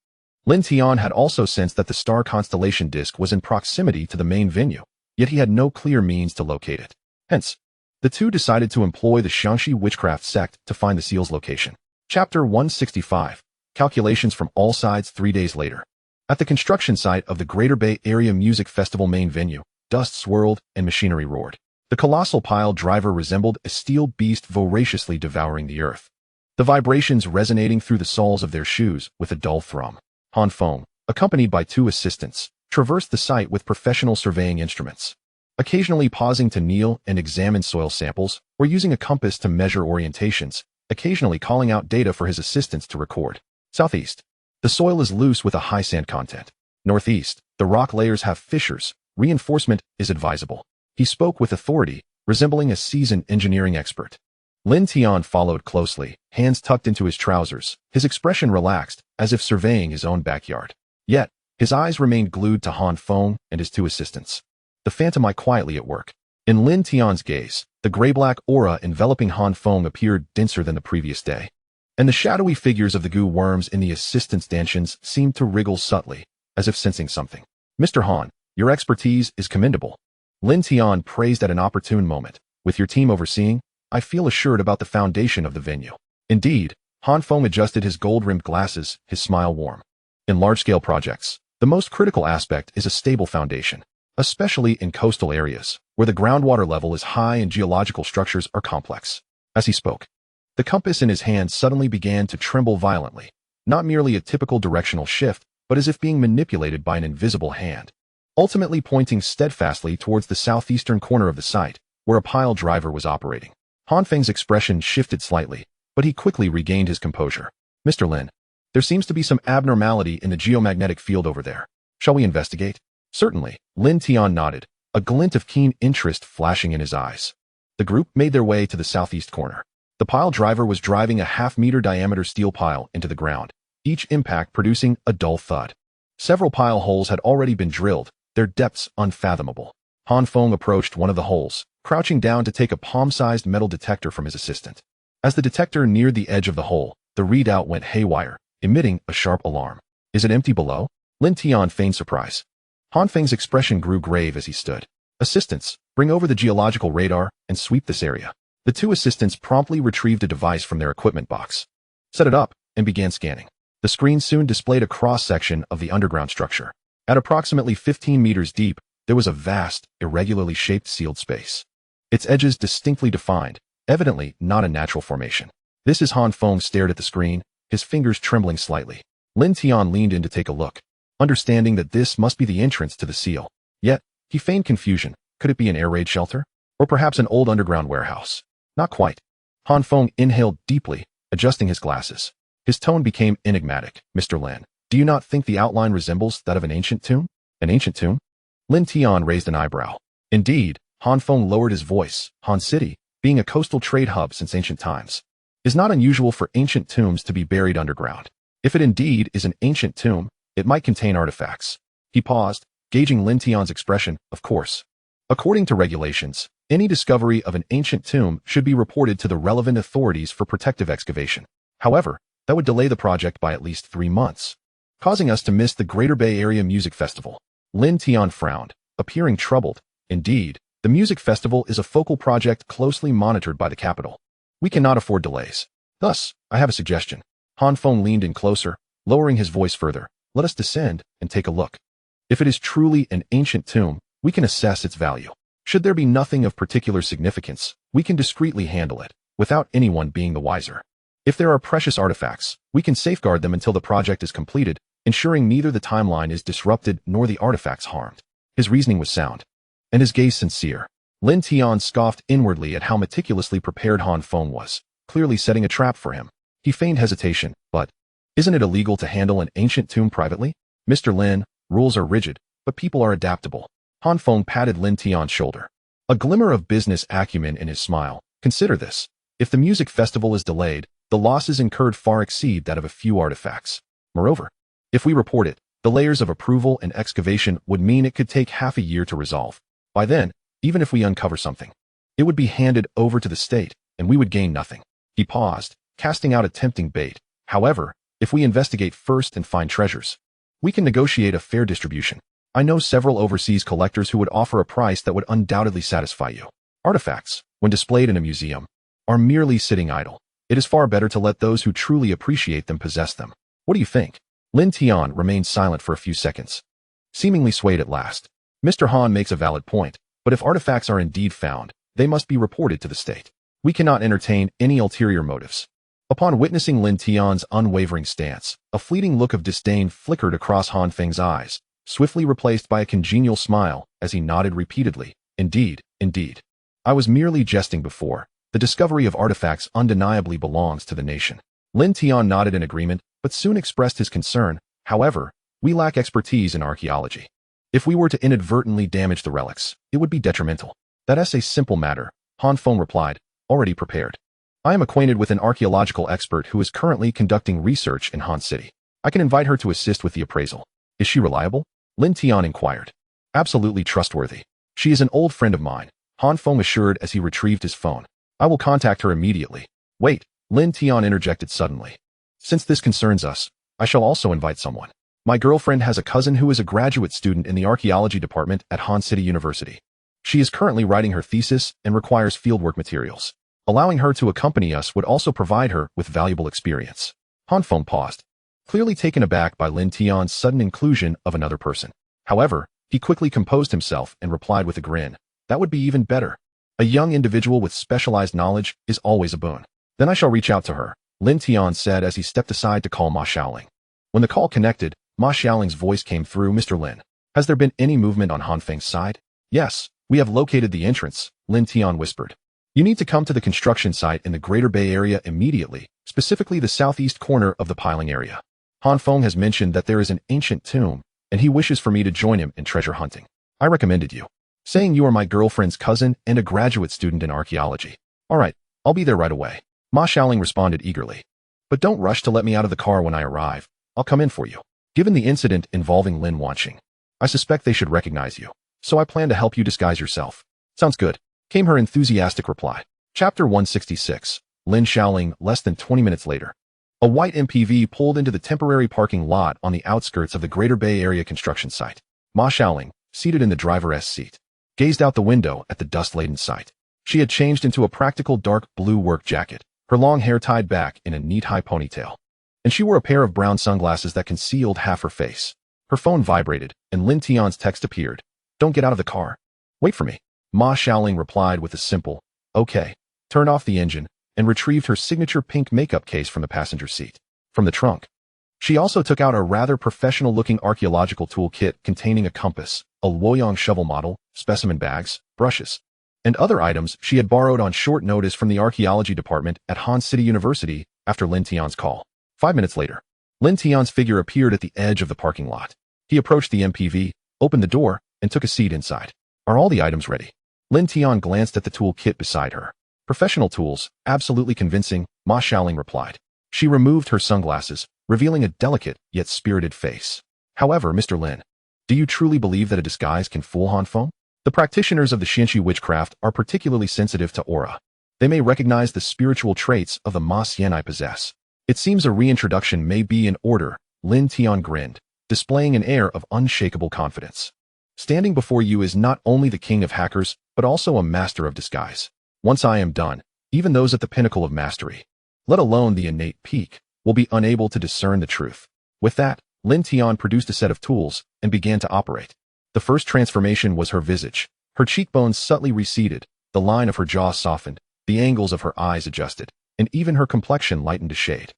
Lin Tian had also sensed that the star constellation disk was in proximity to the main venue, yet he had no clear means to locate it. Hence, the two decided to employ the Xiangxi witchcraft sect to find the seal's location. Chapter 165. Calculations from all sides 3 days later. At the construction site of the Greater Bay Area Music Festival main venue, dust swirled and machinery roared. The colossal pile driver resembled a steel beast voraciously devouring the earth, the vibrations resonating through the soles of their shoes with a dull thrum. Han Feng, accompanied by 2 assistants, traversed the site with professional surveying instruments, occasionally pausing to kneel and examine soil samples, or using a compass to measure orientations, occasionally calling out data for his assistants to record. Southeast. The soil is loose with a high sand content. Northeast. The rock layers have fissures. Reinforcement is advisable. He spoke with authority, resembling a seasoned engineering expert. Lin Tian followed closely, hands tucked into his trousers, his expression relaxed, as if surveying his own backyard. Yet, his eyes remained glued to Han Feng and his 2 assistants, the phantom eye quietly at work. In Lin Tian's gaze, the gray-black aura enveloping Han Feng appeared denser than the previous day, and the shadowy figures of the goo worms in the assistants' stanchions seemed to wriggle subtly, as if sensing something. Mr. Han, your expertise is commendable. Lin Tian praised at an opportune moment. With your team overseeing, I feel assured about the foundation of the venue. Indeed, Han Feng adjusted his gold-rimmed glasses, his smile warm. In large-scale projects, the most critical aspect is a stable foundation, especially in coastal areas, where the groundwater level is high and geological structures are complex. As he spoke, the compass in his hand suddenly began to tremble violently, not merely a typical directional shift, but as if being manipulated by an invisible hand, ultimately pointing steadfastly towards the southeastern corner of the site, where a pile driver was operating. Han Feng's expression shifted slightly, but he quickly regained his composure. Mr. Lin, there seems to be some abnormality in the geomagnetic field over there. Shall we investigate? Certainly. Lin Tian nodded, a glint of keen interest flashing in his eyes. The group made their way to the southeast corner. The pile driver was driving a half-meter diameter steel pile into the ground, each impact producing a dull thud. Several pile holes had already been drilled, their depths unfathomable. Han Feng approached one of the holes, crouching down to take a palm-sized metal detector from his assistant. As the detector neared the edge of the hole, the readout went haywire, emitting a sharp alarm. Is it empty below? Lin Tian feigned surprise. Han Feng's expression grew grave as he stood. Assistants, bring over the geological radar and sweep this area. The two assistants promptly retrieved a device from their equipment box, set it up, and began scanning. The screen soon displayed a cross-section of the underground structure. At approximately 15 meters deep, there was a vast, irregularly shaped sealed space. Its edges distinctly defined, evidently not a natural formation. This is Han Feng stared at the screen, his fingers trembling slightly. Lin Tian leaned in to take a look, understanding that this must be the entrance to the seal. Yet, he feigned confusion. Could it be an air raid shelter? Or perhaps an old underground warehouse? Not quite. Han Feng inhaled deeply, adjusting his glasses. His tone became enigmatic. Mr. Lin, do you not think the outline resembles that of an ancient tomb? An ancient tomb? Lin Tian raised an eyebrow. Indeed, Han Feng lowered his voice. Han City, being a coastal trade hub since ancient times, is not unusual for ancient tombs to be buried underground. If it indeed is an ancient tomb, it might contain artifacts. He paused, gauging Lin Tian's expression. Of course. According to regulations, any discovery of an ancient tomb should be reported to the relevant authorities for protective excavation. However, that would delay the project by at least 3 months, causing us to miss the Greater Bay Area Music Festival. Lin Tian frowned, appearing troubled. Indeed, the music festival is a focal project closely monitored by the capital. We cannot afford delays. Thus, I have a suggestion. Han Feng leaned in closer, lowering his voice further. Let us descend and take a look. If it is truly an ancient tomb, we can assess its value. Should there be nothing of particular significance, we can discreetly handle it, without anyone being the wiser. If there are precious artifacts, we can safeguard them until the project is completed, ensuring neither the timeline is disrupted nor the artifacts harmed. His reasoning was sound, and his gaze sincere. Lin Tian scoffed inwardly at how meticulously prepared Han Feng was, clearly setting a trap for him. He feigned hesitation, but, isn't it illegal to handle an ancient tomb privately? Mr. Lin, rules are rigid, but people are adaptable. Han Feng patted Lin Tian's shoulder. A glimmer of business acumen in his smile. Consider this. If the music festival is delayed, the losses incurred far exceed that of a few artifacts. Moreover, if we report it, the layers of approval and excavation would mean it could take half a year to resolve. By then, even if we uncover something, it would be handed over to the state, and we would gain nothing. He paused, casting out a tempting bait. However, if we investigate first and find treasures, we can negotiate a fair distribution. I know several overseas collectors who would offer a price that would undoubtedly satisfy you. Artifacts, when displayed in a museum, are merely sitting idle. It is far better to let those who truly appreciate them possess them. What do you think? Lin Tian remained silent for a few seconds, seemingly swayed at last. Mr. Han makes a valid point, but if artifacts are indeed found, they must be reported to the state. We cannot entertain any ulterior motives. Upon witnessing Lin Tian's unwavering stance, a fleeting look of disdain flickered across Han Feng's eyes, swiftly replaced by a congenial smile as he nodded repeatedly. Indeed, indeed. I was merely jesting before. The discovery of artifacts undeniably belongs to the nation. Lin Tian nodded in agreement, but soon expressed his concern. However, we lack expertise in archaeology. If we were to inadvertently damage the relics, it would be detrimental. That's a simple matter, Han Feng replied, already prepared. I am acquainted with an archaeological expert who is currently conducting research in Han City. I can invite her to assist with the appraisal. Is she reliable? Lin Tian inquired. Absolutely trustworthy. She is an old friend of mine, Han Feng assured as he retrieved his phone. I will contact her immediately. Wait, Lin Tian interjected suddenly. Since this concerns us, I shall also invite someone. My girlfriend has a cousin who is a graduate student in the archaeology department at Han City University. She is currently writing her thesis and requires fieldwork materials. Allowing her to accompany us would also provide her with valuable experience. Han Feng paused, clearly taken aback by Lin Tian's sudden inclusion of another person. However, he quickly composed himself and replied with a grin. That would be even better. A young individual with specialized knowledge is always a boon. Then I shall reach out to her, Lin Tian said as he stepped aside to call Ma Xiaoling. When the call connected, Ma Xiaoling's voice came through. Mr. Lin, has there been any movement on Han Feng's side? Yes, we have located the entrance, Lin Tian whispered. You need to come to the construction site in the Greater Bay Area immediately, specifically the southeast corner of the piling area. Han Feng has mentioned that there is an ancient tomb, and he wishes for me to join him in treasure hunting. I recommended you, saying you are my girlfriend's cousin and a graduate student in archaeology. All right, I'll be there right away. Ma Xiaoling responded eagerly. But don't rush to let me out of the car when I arrive. I'll come in for you. Given the incident involving Lin Wanqing, I suspect they should recognize you, so I plan to help you disguise yourself. Sounds good, came her enthusiastic reply. Chapter 166, Lin Xiaoling. Less than 20 minutes later, a white MPV pulled into the temporary parking lot on the outskirts of the Greater Bay Area construction site. Ma Xiaoling, seated in the driver's seat, gazed out the window at the dust-laden site. She had changed into a practical dark blue work jacket, her long hair tied back in a neat high ponytail. And she wore a pair of brown sunglasses that concealed half her face. Her phone vibrated, and Lin Tian's text appeared. "Don't get out of the car. Wait for me." Ma Xiaoling replied with a simple, "Okay," turned off the engine, and retrieved her signature pink makeup case from the passenger seat. From the trunk, she also took out a rather professional-looking archaeological toolkit containing a compass, a Luoyang shovel model, specimen bags, brushes, and other items she had borrowed on short notice from the archaeology department at Han City University after Lin Tian's call. 5 minutes later, Lin Tian's figure appeared at the edge of the parking lot. He approached the MPV, opened the door, and took a seat inside. "Are all the items ready?" Lin Tian glanced at the toolkit beside her. "Professional tools, absolutely convincing," Ma Xiaoling replied. She removed her sunglasses, revealing a delicate yet spirited face. "However, Mr. Lin, do you truly believe that a disguise can fool Han Feng? The practitioners of the Xianxi witchcraft are particularly sensitive to aura. They may recognize the spiritual traits of the Ma Xian I possess. It seems a reintroduction may be in order." Lin Tian grinned, displaying an air of unshakable confidence. "Standing before you is not only the king of hackers, but also a master of disguise. Once I am done, even those at the pinnacle of mastery, let alone the innate peak, will be unable to discern the truth." With that, Lin Tian produced a set of tools and began to operate. The first transformation was her visage. Her cheekbones subtly receded, the line of her jaw softened, the angles of her eyes adjusted, and even her complexion lightened a shade.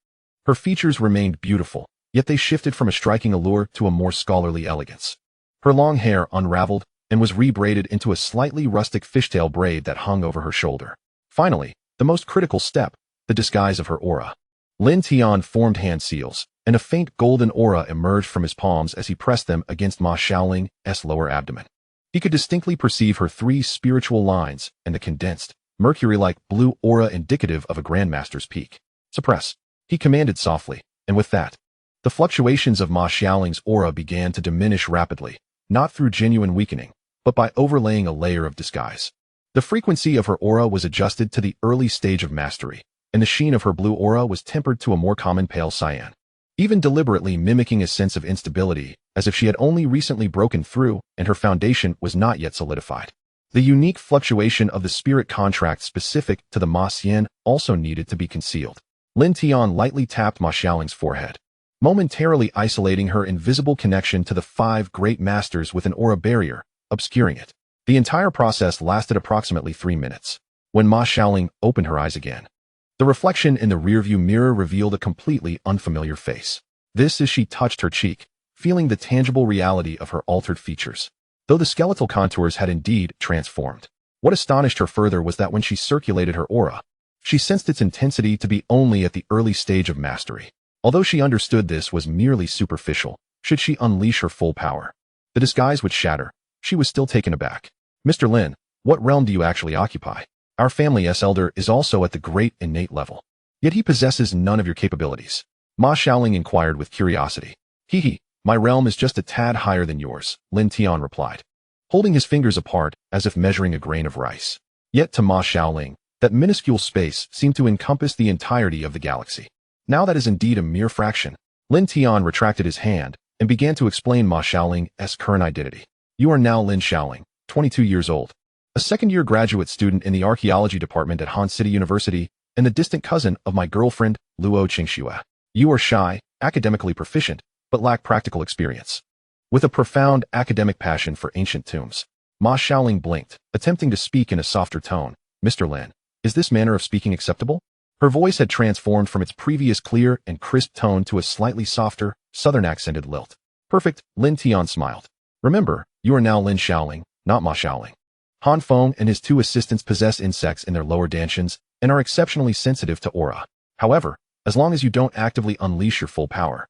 Her features remained beautiful, yet they shifted from a striking allure to a more scholarly elegance. Her long hair unraveled and was rebraided into a slightly rustic fishtail braid that hung over her shoulder. Finally, the most critical step, the disguise of her aura. Lin Tian formed hand seals, and a faint golden aura emerged from his palms as he pressed them against Ma Xiaoling's lower abdomen. He could distinctly perceive her 3 spiritual lines and the condensed, mercury-like blue aura indicative of a grandmaster's peak. "Suppress," he commanded softly, and with that, the fluctuations of Ma Xiaoling's aura began to diminish rapidly, not through genuine weakening, but by overlaying a layer of disguise. The frequency of her aura was adjusted to the early stage of mastery, and the sheen of her blue aura was tempered to a more common pale cyan, even deliberately mimicking a sense of instability, as if she had only recently broken through and her foundation was not yet solidified. The unique fluctuation of the spirit contract specific to the Ma Xian also needed to be concealed. Lin Tian lightly tapped Ma Xiaoling's forehead, momentarily isolating her invisible connection to the 5 great masters with an aura barrier, obscuring it. The entire process lasted approximately 3 minutes. When Ma Xiaoling opened her eyes again, the reflection in the rearview mirror revealed a completely unfamiliar face. This as she touched her cheek, feeling the tangible reality of her altered features, though the skeletal contours had indeed transformed. What astonished her further was that when she circulated her aura, she sensed its intensity to be only at the early stage of mastery. Although she understood this was merely superficial, should she unleash her full power, the disguise would shatter. She was still taken aback. "Mr. Lin, what realm do you actually occupy? Our family's elder is also at the great innate level, yet he possesses none of your capabilities." Ma Xiaoling inquired with curiosity. "Hee, my realm is just a tad higher than yours," Lin Tian replied, holding his fingers apart as if measuring a grain of rice. Yet to Ma Xiaoling, that minuscule space seemed to encompass the entirety of the galaxy. "Now that is indeed a mere fraction." Lin Tian retracted his hand and began to explain Ma Xiaoling's current identity. "You are now Lin Xiaoling, 22 years old, a second-year graduate student in the archaeology department at Han City University, and the distant cousin of my girlfriend, Luo Qingxue. You are shy, academically proficient, but lack practical experience." With a profound academic passion for ancient tombs, Ma Xiaoling blinked, attempting to speak in a softer tone. "Mr. Lin, is this manner of speaking acceptable?" Her voice had transformed from its previous clear and crisp tone to a slightly softer, southern-accented lilt. "Perfect," Lin Tian smiled. "Remember, you are now Lin Xiaoling, not Ma Xiaoling. Han Feng and his 2 assistants possess insects in their lower dantians and are exceptionally sensitive to aura. However, as long as you don't actively unleash your full power,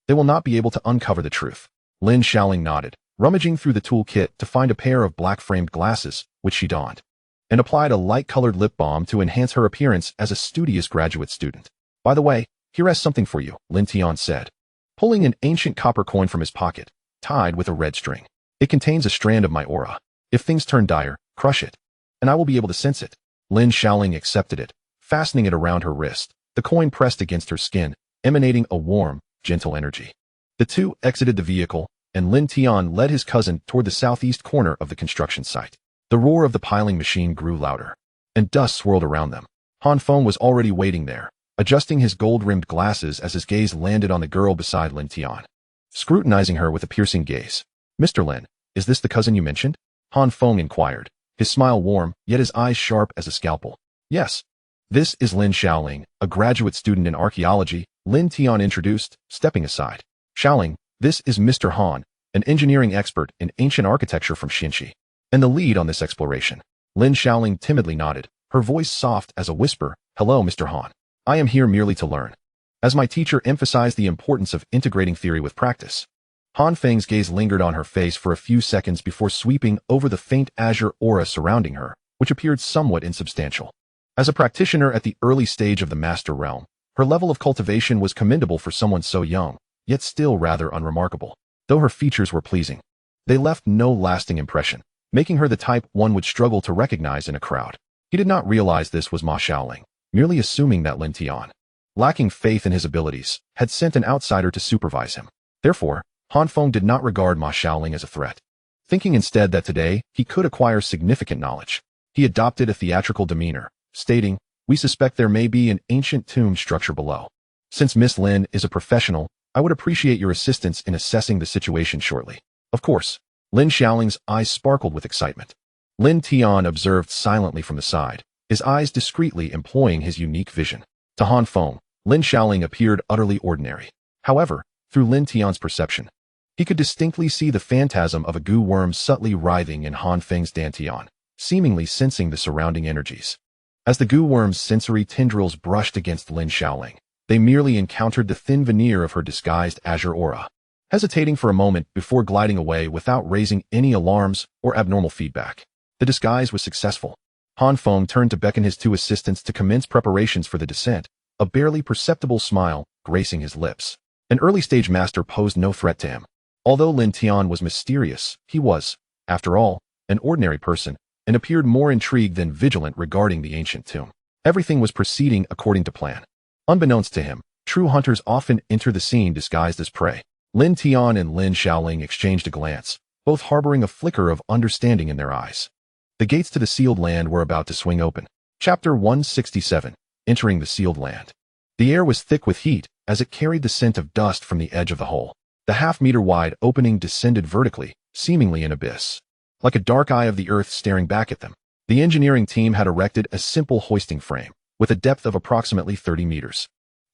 they will not be able to uncover the truth." Lin Xiaoling nodded, rummaging through the toolkit to find a pair of black-framed glasses, which she donned, and applied a light-colored lip balm to enhance her appearance as a studious graduate student. "By the way, here has something for you," Lin Tian said, pulling an ancient copper coin from his pocket, tied with a red string. "It contains a strand of my aura. If things turn dire, crush it, and I will be able to sense it." Lin Xiaoling accepted it, fastening it around her wrist. The coin pressed against her skin, emanating a warm, gentle energy. The 2 exited the vehicle, and Lin Tian led his cousin toward the southeast corner of the construction site. The roar of the piling machine grew louder. and dust swirled around them. Han Feng was already waiting there, adjusting his gold-rimmed glasses as his gaze landed on the girl beside Lin Tian, scrutinizing her with a piercing gaze. "Mr. Lin, is this the cousin you mentioned?" Han Feng inquired, his smile warm, yet his eyes sharp as a scalpel. "Yes. This is Lin Xiaoling, a graduate student in archaeology," Lin Tian introduced, stepping aside. "Xiaoling, this is Mr. Han, an engineering expert in ancient architecture from Xinxi, and the lead on this exploration." Lin Xiaoling timidly nodded, her voice soft as a whisper. "Hello, Mr. Han. I am here merely to learn." As my teacher emphasized the importance of integrating theory with practice. Han Feng's gaze lingered on her face for a few seconds before sweeping over the faint azure aura surrounding her, which appeared somewhat insubstantial. As a practitioner at the early stage of the Master Realm, her level of cultivation was commendable for someone so young, yet still rather unremarkable. Though her features were pleasing, they left no lasting impression, making her the type one would struggle to recognize in a crowd. He did not realize this was Ma Xiaoling, merely assuming that Lin Tian, lacking faith in his abilities, had sent an outsider to supervise him. Therefore, Han Feng did not regard Ma Xiaoling as a threat. Thinking instead that today he could acquire significant knowledge, he adopted a theatrical demeanor, stating, "We suspect there may be an ancient tomb structure below. Since Miss Lin is a professional, I would appreciate your assistance in assessing the situation shortly." Of course. Lin Xiaoling's eyes sparkled with excitement. Lin Tian observed silently from the side, his eyes discreetly employing his unique vision. To Han Feng, Lin Xiaoling appeared utterly ordinary. However, through Lin Tian's perception, he could distinctly see the phantasm of a goo worm subtly writhing in Han Feng's dantian, seemingly sensing the surrounding energies. As the goo worm's sensory tendrils brushed against Lin Xiaoling, they merely encountered the thin veneer of her disguised azure aura, hesitating for a moment before gliding away without raising any alarms or abnormal feedback. The disguise was successful. Han Feng turned to beckon his two assistants to commence preparations for the descent, a barely perceptible smile gracing his lips. An early-stage master posed no threat to him. Although Lin Tian was mysterious, he was, after all, an ordinary person, and appeared more intrigued than vigilant regarding the ancient tomb. Everything was proceeding according to plan. Unbeknownst to him, true hunters often enter the scene disguised as prey. Lin Tian and Lin Xiaoling exchanged a glance, both harboring a flicker of understanding in their eyes. The gates to the sealed land were about to swing open. Chapter 167, Entering the Sealed Land. The air was thick with heat, as it carried the scent of dust from the edge of the hole. The half-meter-wide opening descended vertically, seemingly an abyss, like a dark eye of the earth staring back at them. The engineering team had erected a simple hoisting frame, with a depth of approximately 30 meters.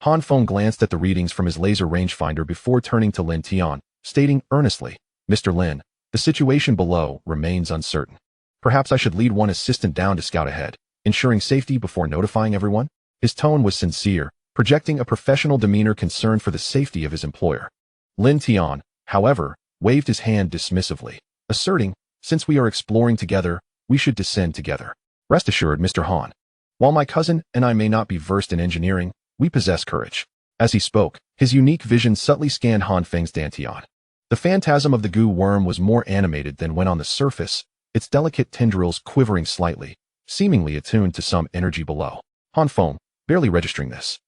Han Feng glanced at the readings from his laser rangefinder before turning to Lin Tian, stating earnestly, "Mr. Lin, the situation below remains uncertain. Perhaps I should lead one assistant down to scout ahead, ensuring safety before notifying everyone?" His tone was sincere, projecting a professional demeanor concerned for the safety of his employer. Lin Tian, however, waved his hand dismissively, asserting, "Since we are exploring together, we should descend together. Rest assured, Mr. Han. While my cousin and I may not be versed in engineering, we possess courage." As he spoke, his unique vision subtly scanned Han Feng's dantian. The phantasm of the goo worm was more animated than when on the surface, its delicate tendrils quivering slightly, seemingly attuned to some energy below. Han Feng, barely registering this,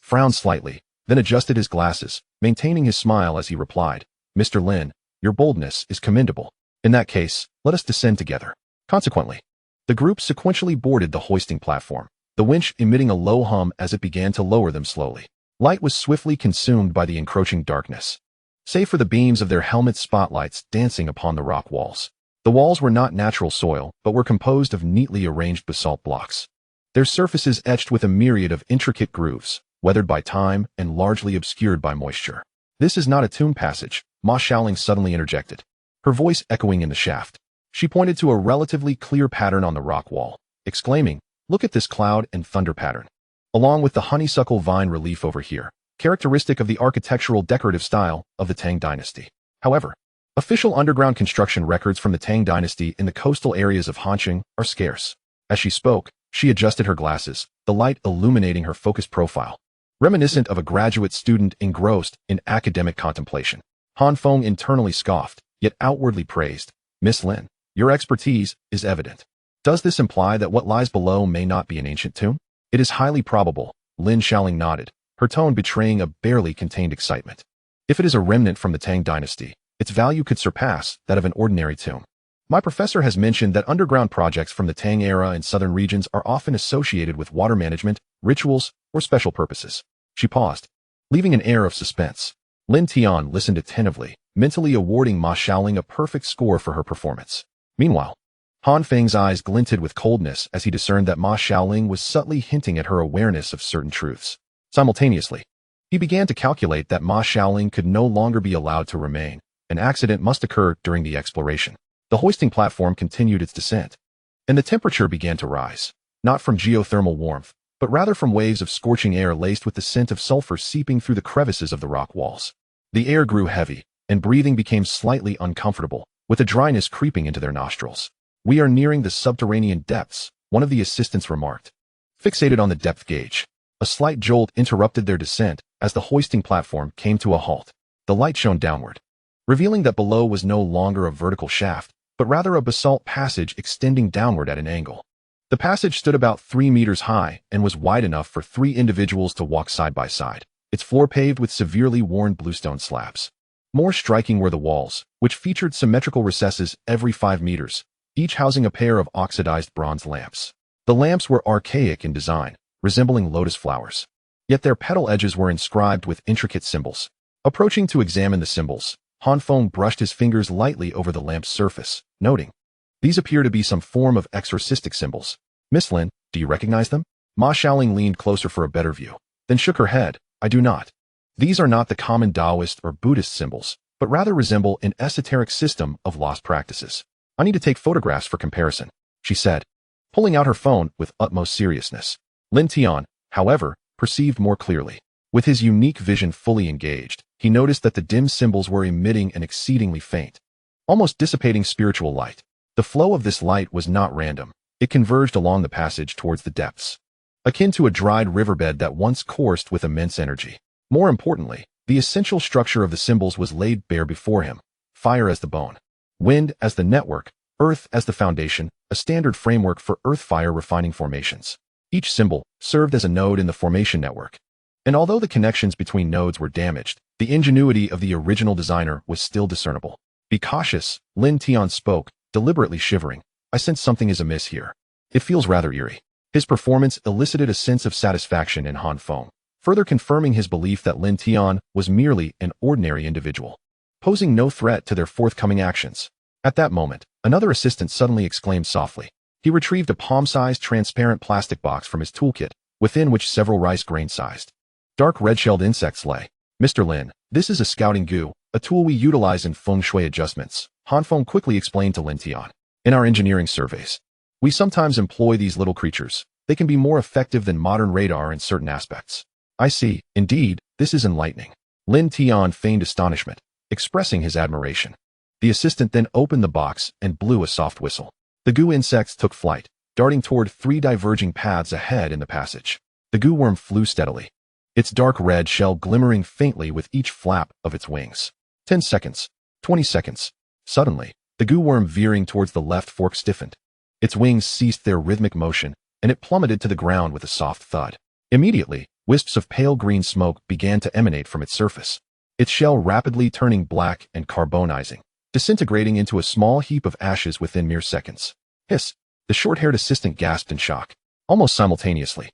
frowned slightly, then adjusted his glasses, maintaining his smile as he replied, "Mr. Lin, your boldness is commendable. In that case, let us descend together." Consequently, the group sequentially boarded the hoisting platform, the winch emitting a low hum as it began to lower them slowly. Light was swiftly consumed by the encroaching darkness, save for the beams of their helmet spotlights dancing upon the rock walls. The walls were not natural soil, but were composed of neatly arranged basalt blocks, their surfaces etched with a myriad of intricate grooves, weathered by time and largely obscured by moisture. "This is not a tomb passage," Ma Xiaoling suddenly interjected, her voice echoing in the shaft. She pointed to a relatively clear pattern on the rock wall, exclaiming, "Look at this cloud and thunder pattern, along with the honeysuckle vine relief over here, characteristic of the architectural decorative style of the Tang dynasty." However, official underground construction records from the Tang dynasty in the coastal areas of Hanqing are scarce. As she spoke, she adjusted her glasses, the light illuminating her focused profile, reminiscent of a graduate student engrossed in academic contemplation. Han Feng internally scoffed, yet outwardly praised, "Miss Lin, your expertise is evident. Does this imply that what lies below may not be an ancient tomb?" "It is highly probable," Lin Xiaoling nodded, her tone betraying a barely contained excitement. "If it is a remnant from the Tang dynasty, its value could surpass that of an ordinary tomb." My professor has mentioned that underground projects from the Tang era and southern regions are often associated with water management, rituals, or special purposes. She paused, leaving an air of suspense. Lin Tian listened attentively, mentally awarding Ma Xiaoling a perfect score for her performance. Meanwhile, Han Feng's eyes glinted with coldness as he discerned that Ma Xiaoling was subtly hinting at her awareness of certain truths. Simultaneously, he began to calculate that Ma Xiaoling could no longer be allowed to remain. An accident must occur during the exploration. The hoisting platform continued its descent, and the temperature began to rise, not from geothermal warmth, but rather from waves of scorching air laced with the scent of sulfur seeping through the crevices of the rock walls. The air grew heavy, and breathing became slightly uncomfortable, with a dryness creeping into their nostrils. "We are nearing the subterranean depths," one of the assistants remarked. Fixated on the depth gauge, a slight jolt interrupted their descent as the hoisting platform came to a halt. The light shone downward, revealing that below was no longer a vertical shaft, but rather a basalt passage extending downward at an angle. The passage stood about 3 meters high and was wide enough for 3 individuals to walk side by side, its floor paved with severely worn bluestone slabs. More striking were the walls, which featured symmetrical recesses every 5 meters, each housing a pair of oxidized bronze lamps. The lamps were archaic in design, resembling lotus flowers, yet their petal edges were inscribed with intricate symbols. Approaching to examine the symbols, Han Feng brushed his fingers lightly over the lamp's surface, noting, "These appear to be some form of exorcistic symbols. Miss Lin, do you recognize them?" Ma Xiaoling leaned closer for a better view, then shook her head. "I do not. These are not the common Taoist or Buddhist symbols, but rather resemble an esoteric system of lost practices. I need to take photographs for comparison," she said, pulling out her phone with utmost seriousness. Lin Tian, however, perceived more clearly. With his unique vision fully engaged, he noticed that the dim symbols were emitting an exceedingly faint, almost dissipating spiritual light. The flow of this light was not random. It converged along the passage towards the depths, akin to a dried riverbed that once coursed with immense energy. More importantly, the essential structure of the symbols was laid bare before him: fire as the bone, wind as the network, earth as the foundation, a standard framework for earth-fire refining formations. Each symbol served as a node in the formation network. And although the connections between nodes were damaged, the ingenuity of the original designer was still discernible. "Be cautious," Lin Tian spoke, deliberately shivering. "I sense something is amiss here. It feels rather eerie." His performance elicited a sense of satisfaction in Han Feng, further confirming his belief that Lin Tian was merely an ordinary individual, posing no threat to their forthcoming actions. At that moment, another assistant suddenly exclaimed softly. He retrieved a palm-sized transparent plastic box from his toolkit, within which several rice grain-sized, dark red-shelled insects lay. "Mr. Lin, this is a scouting goo, a tool we utilize in feng shui adjustments," Han Feng quickly explained to Lin Tian. "In our engineering surveys, we sometimes employ these little creatures. They can be more effective than modern radar in certain aspects." "I see. Indeed, this is enlightening." Lin Tian feigned astonishment, expressing his admiration. The assistant then opened the box and blew a soft whistle. The goo insects took flight, darting toward 3 diverging paths ahead in the passage. The goo worm flew steadily, its dark red shell glimmering faintly with each flap of its wings. 10 seconds. 20 seconds. Suddenly, the goo worm veering towards the left fork stiffened. Its wings ceased their rhythmic motion, and it plummeted to the ground with a soft thud. Immediately, wisps of pale green smoke began to emanate from its surface, its shell rapidly turning black and carbonizing, disintegrating into a small heap of ashes within mere seconds. "Hiss!" The short-haired assistant gasped in shock. Almost simultaneously,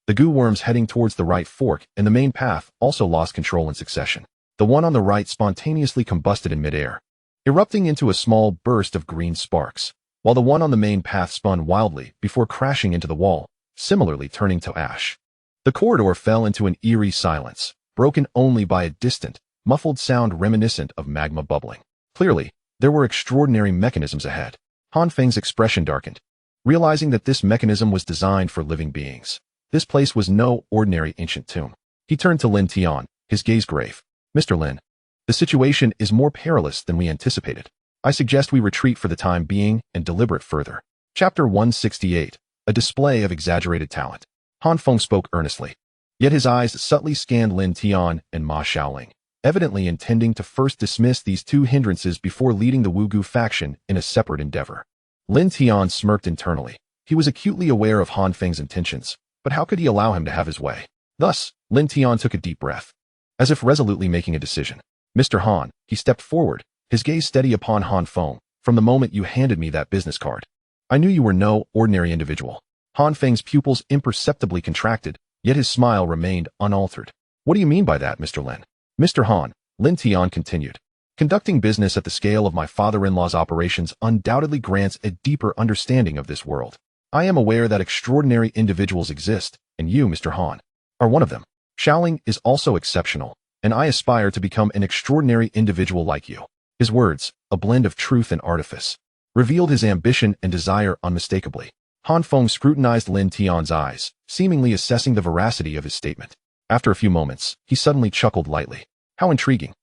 the goo worms heading towards the right fork and the main path also lost control in succession. The one on the right spontaneously combusted in midair, erupting into a small burst of green sparks, while the one on the main path spun wildly before crashing into the wall, similarly turning to ash. The corridor fell into an eerie silence, broken only by a distant, muffled sound reminiscent of magma bubbling. Clearly, there were extraordinary mechanisms ahead. Han Feng's expression darkened, realizing that this mechanism was designed for living beings. This place was no ordinary ancient tomb. He turned to Lin Tian, his gaze grave. "Mr. Lin, the situation is more perilous than we anticipated. I suggest we retreat for the time being and deliberate further." Chapter 168, A Display of Exaggerated Talent. Han Feng spoke earnestly, yet his eyes subtly scanned Lin Tian and Ma Xiaoling, evidently intending to first dismiss these two hindrances before leading the Wugu faction in a separate endeavor. Lin Tian smirked internally. He was acutely aware of Han Feng's intentions, but how could he allow him to have his way? Thus, Lin Tian took a deep breath, as if resolutely making a decision. "Mr. Han," he stepped forward, his gaze steady upon Han Feng, From the moment you handed me that business card, I knew you were no ordinary individual. Han Feng's pupils imperceptibly contracted, yet his smile remained unaltered. What do you mean by that, Mr. Lin? Mr. Han, Lin Tian continued. Conducting business at the scale of my father-in-law's operations undoubtedly grants a deeper understanding of this world. I am aware that extraordinary individuals exist, and you, Mr. Han, are one of them. Xiaoling is also exceptional, and I aspire to become an extraordinary individual like you. His words, a blend of truth and artifice, revealed his ambition and desire unmistakably. Han Feng scrutinized Lin Tian's eyes, seemingly assessing the veracity of his statement. After a few moments, he suddenly chuckled lightly. How intriguing.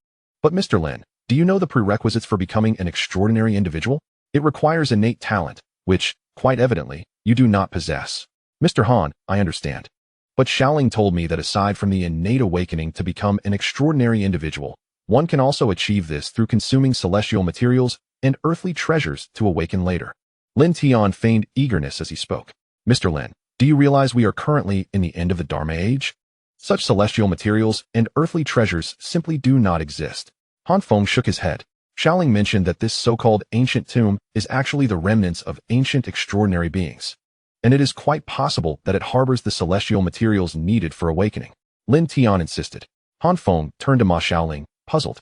But Mr. Lin, do you know the prerequisites for becoming an extraordinary individual? It requires innate talent, which, quite evidently, you do not possess. Mr. Han, I understand. But Xiaoling told me that aside from the innate awakening to become an extraordinary individual, one can also achieve this through consuming celestial materials and earthly treasures to awaken later. Lin Tian feigned eagerness as he spoke. Mr. Lin, do you realize we are currently in the end of the Dharma age? Such celestial materials and earthly treasures simply do not exist. Han Feng shook his head. Xiaoling mentioned that this so-called ancient tomb is actually the remnants of ancient extraordinary beings, and it is quite possible that it harbors the celestial materials needed for awakening. Lin Tian insisted. Han Feng turned to Ma Xiaoling, puzzled.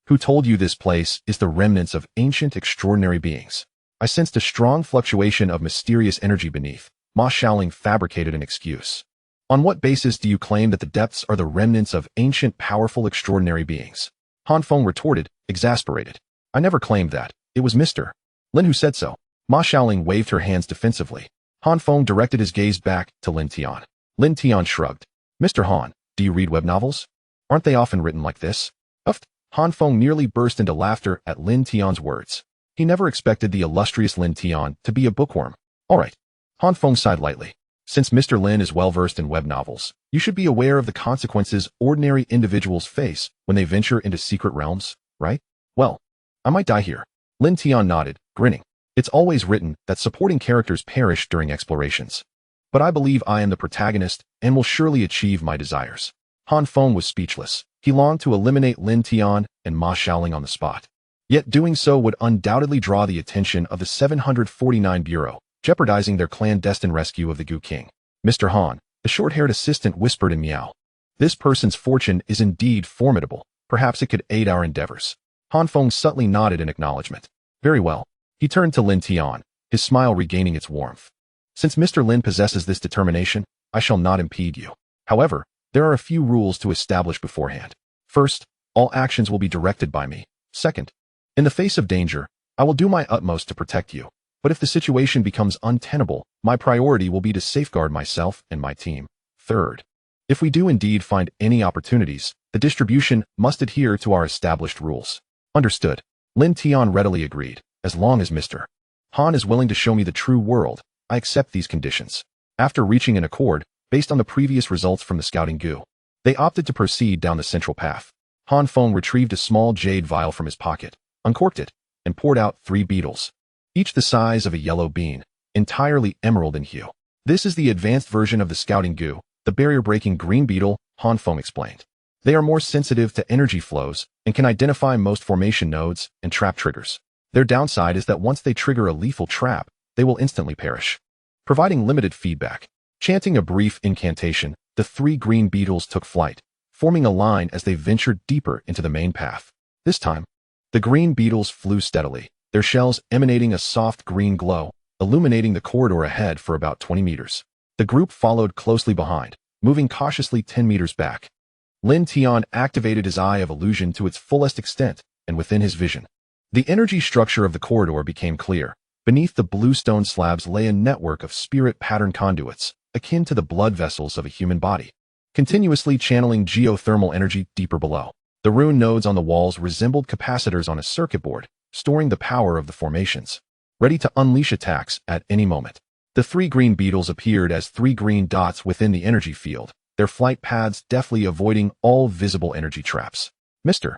Who told you this place is the remnants of ancient extraordinary beings? I sensed a strong fluctuation of mysterious energy beneath. Ma Xiaoling fabricated an excuse. On what basis do you claim that the depths are the remnants of ancient powerful extraordinary beings? Han Feng retorted, exasperated. I never claimed that. It was Mr. Lin who said so. Ma Xiaoling waved her hands defensively. Han Feng directed his gaze back to Lin Tian. Lin Tian shrugged. Mr. Han, do you read web novels? Aren't they often written like this? Uff. Han Feng nearly burst into laughter at Lin Tian's words. He never expected the illustrious Lin Tian to be a bookworm. All right. Han Feng sighed lightly. Since Mr. Lin is well-versed in web novels, you should be aware of the consequences ordinary individuals face when they venture into secret realms, right? Well, I might die here. Lin Tian nodded, grinning. It's always written that supporting characters perish during explorations. But I believe I am the protagonist and will surely achieve my desires. Han Feng was speechless. He longed to eliminate Lin Tian and Ma Xiaoling on the spot. Yet doing so would undoubtedly draw the attention of the 749 Bureau, jeopardizing their clandestine rescue of the Gu King. Mr. Han, the short-haired assistant whispered in Miao. This person's fortune is indeed formidable. Perhaps it could aid our endeavors. Han Feng subtly nodded in acknowledgement. Very well. He turned to Lin Tian, his smile regaining its warmth. Since Mr. Lin possesses this determination, I shall not impede you. However, there are a few rules to establish beforehand. First, all actions will be directed by me. Second, in the face of danger, I will do my utmost to protect you. But if the situation becomes untenable, my priority will be to safeguard myself and my team. Third, if we do indeed find any opportunities, the distribution must adhere to our established rules. Understood. Lin Tian readily agreed. As long as Mr. Han is willing to show me the true world, I accept these conditions. After reaching an accord, based on the previous results from the scouting Gu, they opted to proceed down the central path. Han Feng retrieved a small jade vial from his pocket, uncorked it, and poured out 3 beetles, each the size of a yellow bean, entirely emerald in hue. This is the advanced version of the scouting Gu, the barrier-breaking green beetle, Han Feng explained. They are more sensitive to energy flows and can identify most formation nodes and trap triggers. Their downside is that once they trigger a lethal trap, they will instantly perish. Providing limited feedback. Chanting a brief incantation, the 3 green beetles took flight, forming a line as they ventured deeper into the main path. This time, the green beetles flew steadily, their shells emanating a soft green glow, illuminating the corridor ahead for about 20 meters. The group followed closely behind, moving cautiously 10 meters back. Lin Tian activated his eye of illusion to its fullest extent, and within his vision, the energy structure of the corridor became clear. Beneath the blue stone slabs lay a network of spirit pattern conduits, akin to the blood vessels of a human body, continuously channeling geothermal energy deeper below. The rune nodes on the walls resembled capacitors on a circuit board, storing the power of the formations, ready to unleash attacks at any moment. The 3 green beetles appeared as 3 green dots within the energy field, their flight paths deftly avoiding all visible energy traps. Mr.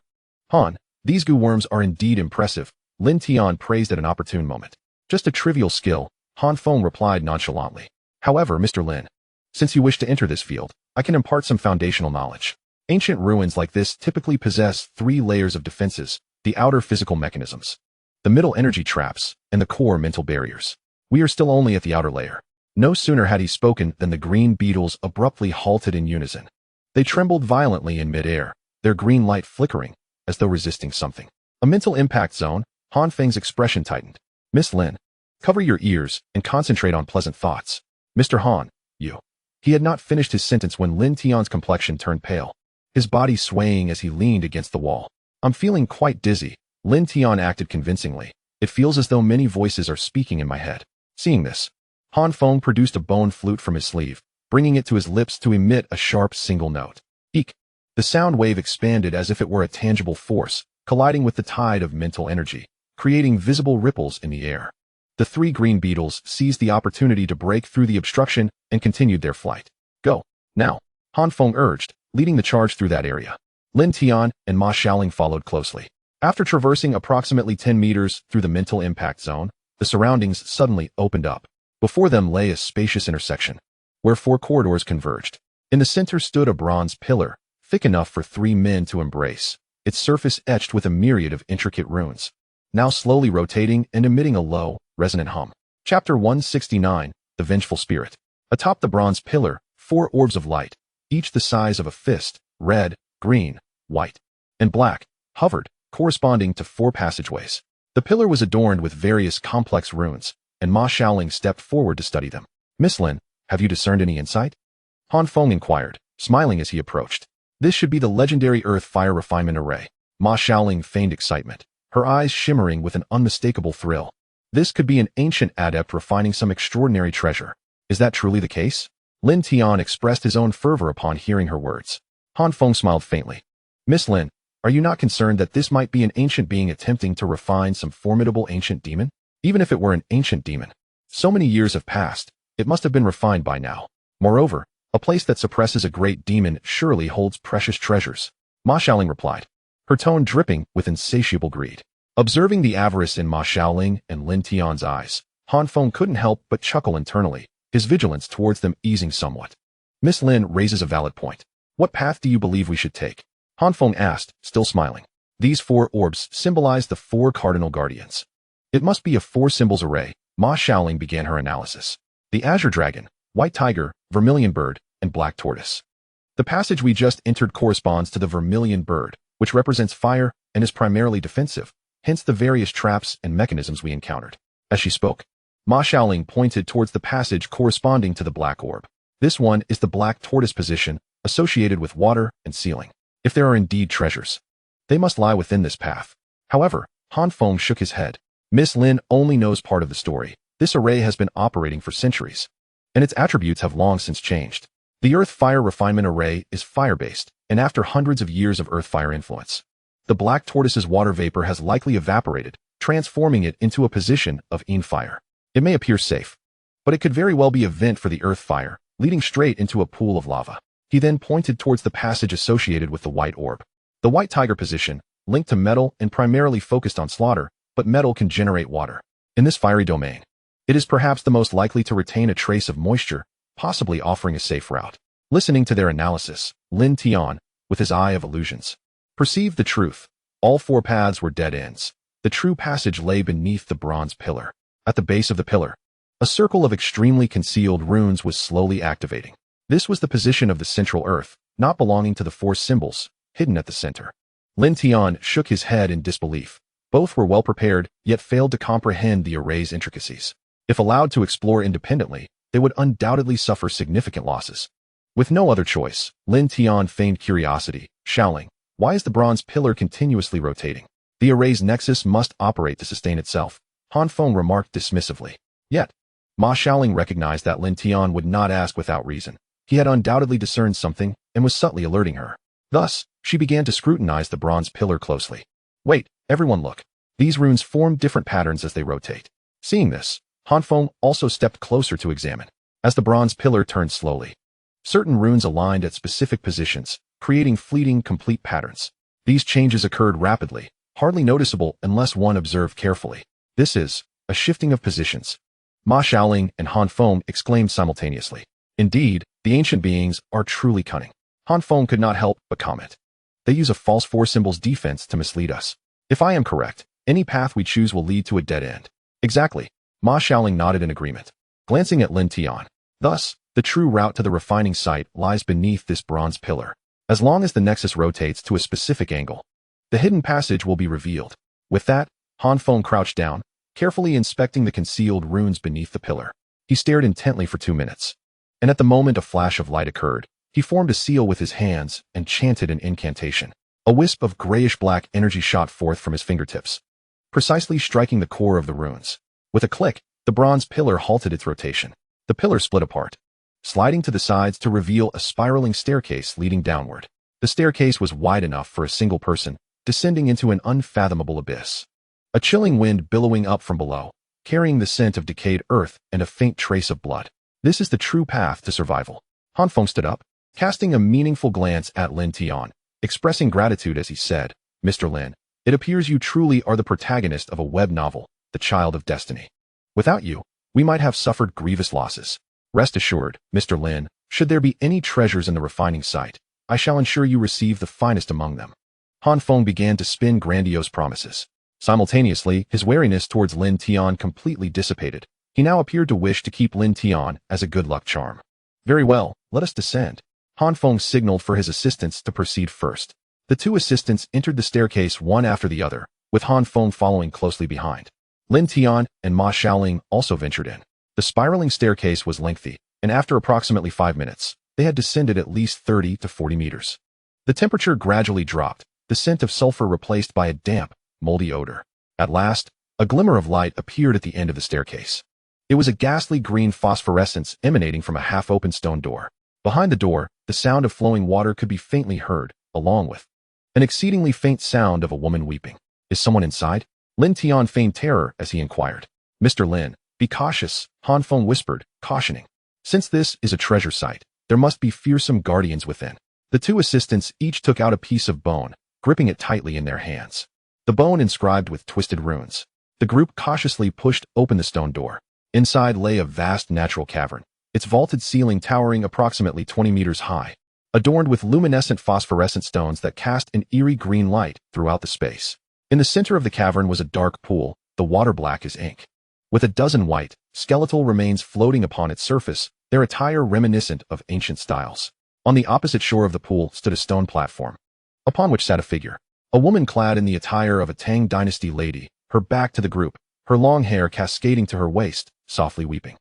Han, these Gu worms are indeed impressive, Lin Tian praised at an opportune moment. Just a trivial skill, Han Feng replied nonchalantly. However, Mr. Lin, since you wish to enter this field, I can impart some foundational knowledge. Ancient ruins like this typically possess 3 layers of defenses, the outer physical mechanisms, the middle energy traps, and the core mental barriers. We are still only at the outer layer. No sooner had he spoken than the green beetles abruptly halted in unison. They trembled violently in midair, their green light flickering, as though resisting something. A mental impact zone. Han Feng's expression tightened. Miss Lin, cover your ears and concentrate on pleasant thoughts. Mr. Han, you. He had not finished his sentence when Lin Tian's complexion turned pale, his body swaying as he leaned against the wall. I'm feeling quite dizzy. Lin Tian acted convincingly. It feels as though many voices are speaking in my head. Seeing this, Han Feng produced a bone flute from his sleeve, bringing it to his lips to emit a sharp single note. Eek! The sound wave expanded as if it were a tangible force, colliding with the tide of mental energy, creating visible ripples in the air. The three green beetles seized the opportunity to break through the obstruction and continued their flight. Go, now, Han Feng urged, leading the charge through that area. Lin Tian and Ma Xiaoling followed closely. After traversing approximately 10 meters through the mental impact zone, the surroundings suddenly opened up. Before them lay a spacious intersection, where 4 corridors converged. In the center stood a bronze pillar, thick enough for 3 men to embrace, its surface etched with a myriad of intricate runes, now slowly rotating and emitting a low, resonant hum. Chapter 169, The Vengeful Spirit. Atop the bronze pillar, 4 orbs of light, each the size of a fist, red, green, white, and black, hovered, corresponding to 4 passageways. The pillar was adorned with various complex runes, and Ma Xiaoling stepped forward to study them. Miss Lin, have you discerned any insight? Han Feng inquired, smiling as he approached. This should be the legendary Earth Fire Refinement Array. Ma Xiaoling feigned excitement, her eyes shimmering with an unmistakable thrill. This could be an ancient adept refining some extraordinary treasure. Is that truly the case? Lin Tian expressed his own fervor upon hearing her words. Han Feng smiled faintly. Miss Lin, are you not concerned that this might be an ancient being attempting to refine some formidable ancient demon? Even if it were an ancient demon, so many years have passed, it must have been refined by now. Moreover, a place that suppresses a great demon surely holds precious treasures. Ma Xiaoling replied, her tone dripping with insatiable greed. Observing the avarice in Ma Xiaoling and Lin Tian's eyes, Han Feng couldn't help but chuckle internally, his vigilance towards them easing somewhat. Miss Lin raises a valid point. What path do you believe we should take? Han Feng asked, still smiling. These 4 orbs symbolize the 4 cardinal guardians. It must be a 4 symbols array. Ma Xiaoling began her analysis. The azure dragon, white tiger, vermilion bird, and black tortoise. The passage we just entered corresponds to the vermilion bird, which represents fire and is primarily defensive, hence the various traps and mechanisms we encountered. As she spoke, Ma Xiaoling pointed towards the passage corresponding to the black orb. This one is the black tortoise position, associated with water and sealing. If there are indeed treasures, they must lie within this path. However, Han Feng shook his head. Miss Lin only knows part of the story. This array has been operating for centuries, and its attributes have long since changed. The Earth Fire Refinement Array is fire-based, and after hundreds of years of Earth Fire influence, the black tortoise's water vapor has likely evaporated, transforming it into a position of fire. It may appear safe, but it could very well be a vent for the Earth Fire, leading straight into a pool of lava. He then pointed towards the passage associated with the white orb. The white tiger position, linked to metal and primarily focused on slaughter, but metal can generate water. In this fiery domain, it is perhaps the most likely to retain a trace of moisture, possibly offering a safe route. Listening to their analysis, Lin Tian, with his eye of illusions, perceived the truth. All 4 paths were dead ends. The true passage lay beneath the bronze pillar. At the base of the pillar, a circle of extremely concealed runes was slowly activating. This was the position of the central earth, not belonging to the 4 symbols, hidden at the center. Lin Tian shook his head in disbelief. Both were well prepared, yet failed to comprehend the array's intricacies. If allowed to explore independently, they would undoubtedly suffer significant losses. With no other choice, Lin Tian feigned curiosity, Xiaoling, why is the bronze pillar continuously rotating? The array's nexus must operate to sustain itself, Han Feng remarked dismissively. Yet, Ma Xiaoling recognized that Lin Tian would not ask without reason. He had undoubtedly discerned something and was subtly alerting her. Thus, she began to scrutinize the bronze pillar closely. Wait, everyone look. These runes form different patterns as they rotate. Seeing this, Han Feng also stepped closer to examine. As the bronze pillar turned slowly, certain runes aligned at specific positions, creating fleeting, complete patterns. These changes occurred rapidly, hardly noticeable unless one observed carefully. This is a shifting of positions. Ma Xiaoling and Han Feng exclaimed simultaneously. Indeed, the ancient beings are truly cunning. Han Feng could not help but comment. They use a false 4 symbols defense to mislead us. If I am correct, Any path we choose will lead to a dead end. Exactly. Ma Xiaoling nodded in agreement, glancing at Lin Tian. Thus, the true route to the refining site lies beneath this bronze pillar. As long as the nexus rotates to a specific angle, the hidden passage will be revealed. With that, Han Feng crouched down, carefully inspecting the concealed runes beneath the pillar. He stared intently for 2 minutes, and at the moment a flash of light occurred, he formed a seal with his hands and chanted an incantation. A wisp of grayish-black energy shot forth from his fingertips, precisely striking the core of the runes. With a click, the bronze pillar halted its rotation. The pillar split apart, sliding to the sides to reveal a spiraling staircase leading downward. The staircase was wide enough for a single person, descending into an unfathomable abyss. A chilling wind billowing up from below, carrying the scent of decayed earth and a faint trace of blood. This is the true path to survival. Han Feng stood up, casting a meaningful glance at Lin Tian, expressing gratitude as he said, "Mr. Lin, it appears you truly are the protagonist of a web novel, the child of destiny. Without you, we might have suffered grievous losses. Rest assured, Mr. Lin, should there be any treasures in the refining site, I shall ensure you receive the finest among them." Han Feng began to spin grandiose promises. Simultaneously, his wariness towards Lin Tian completely dissipated. He now appeared to wish to keep Lin Tian as a good luck charm. "Very well, let us descend." Han Feng signaled for his assistants to proceed first. The two assistants entered the staircase one after the other, with Han Feng following closely behind. Lin Tian and Ma Xiaoling also ventured in. The spiraling staircase was lengthy, and after approximately 5 minutes, they had descended at least 30 to 40 meters. The temperature gradually dropped, the scent of sulfur replaced by a damp, moldy odor. At last, a glimmer of light appeared at the end of the staircase. It was a ghastly green phosphorescence emanating from a half-open stone door. Behind the door, the sound of flowing water could be faintly heard, along with an exceedingly faint sound of a woman weeping. "Is someone inside?" Lin Tian feigned terror as he inquired. "Mr. Lin, be cautious," Han Feng whispered, cautioning. "Since this is a treasure site, there must be fearsome guardians within." The two assistants each took out a piece of bone, gripping it tightly in their hands. The bone inscribed with twisted runes. The group cautiously pushed open the stone door. Inside lay a vast natural cavern, its vaulted ceiling towering approximately 20 meters high, adorned with luminescent phosphorescent stones that cast an eerie green light throughout the space. In the center of the cavern was a dark pool, the water black as ink, with a dozen white, skeletal remains floating upon its surface, their attire reminiscent of ancient styles. On the opposite shore of the pool stood a stone platform, upon which sat a figure. A woman clad in the attire of a Tang dynasty lady, her back to the group, her long hair cascading to her waist, softly weeping.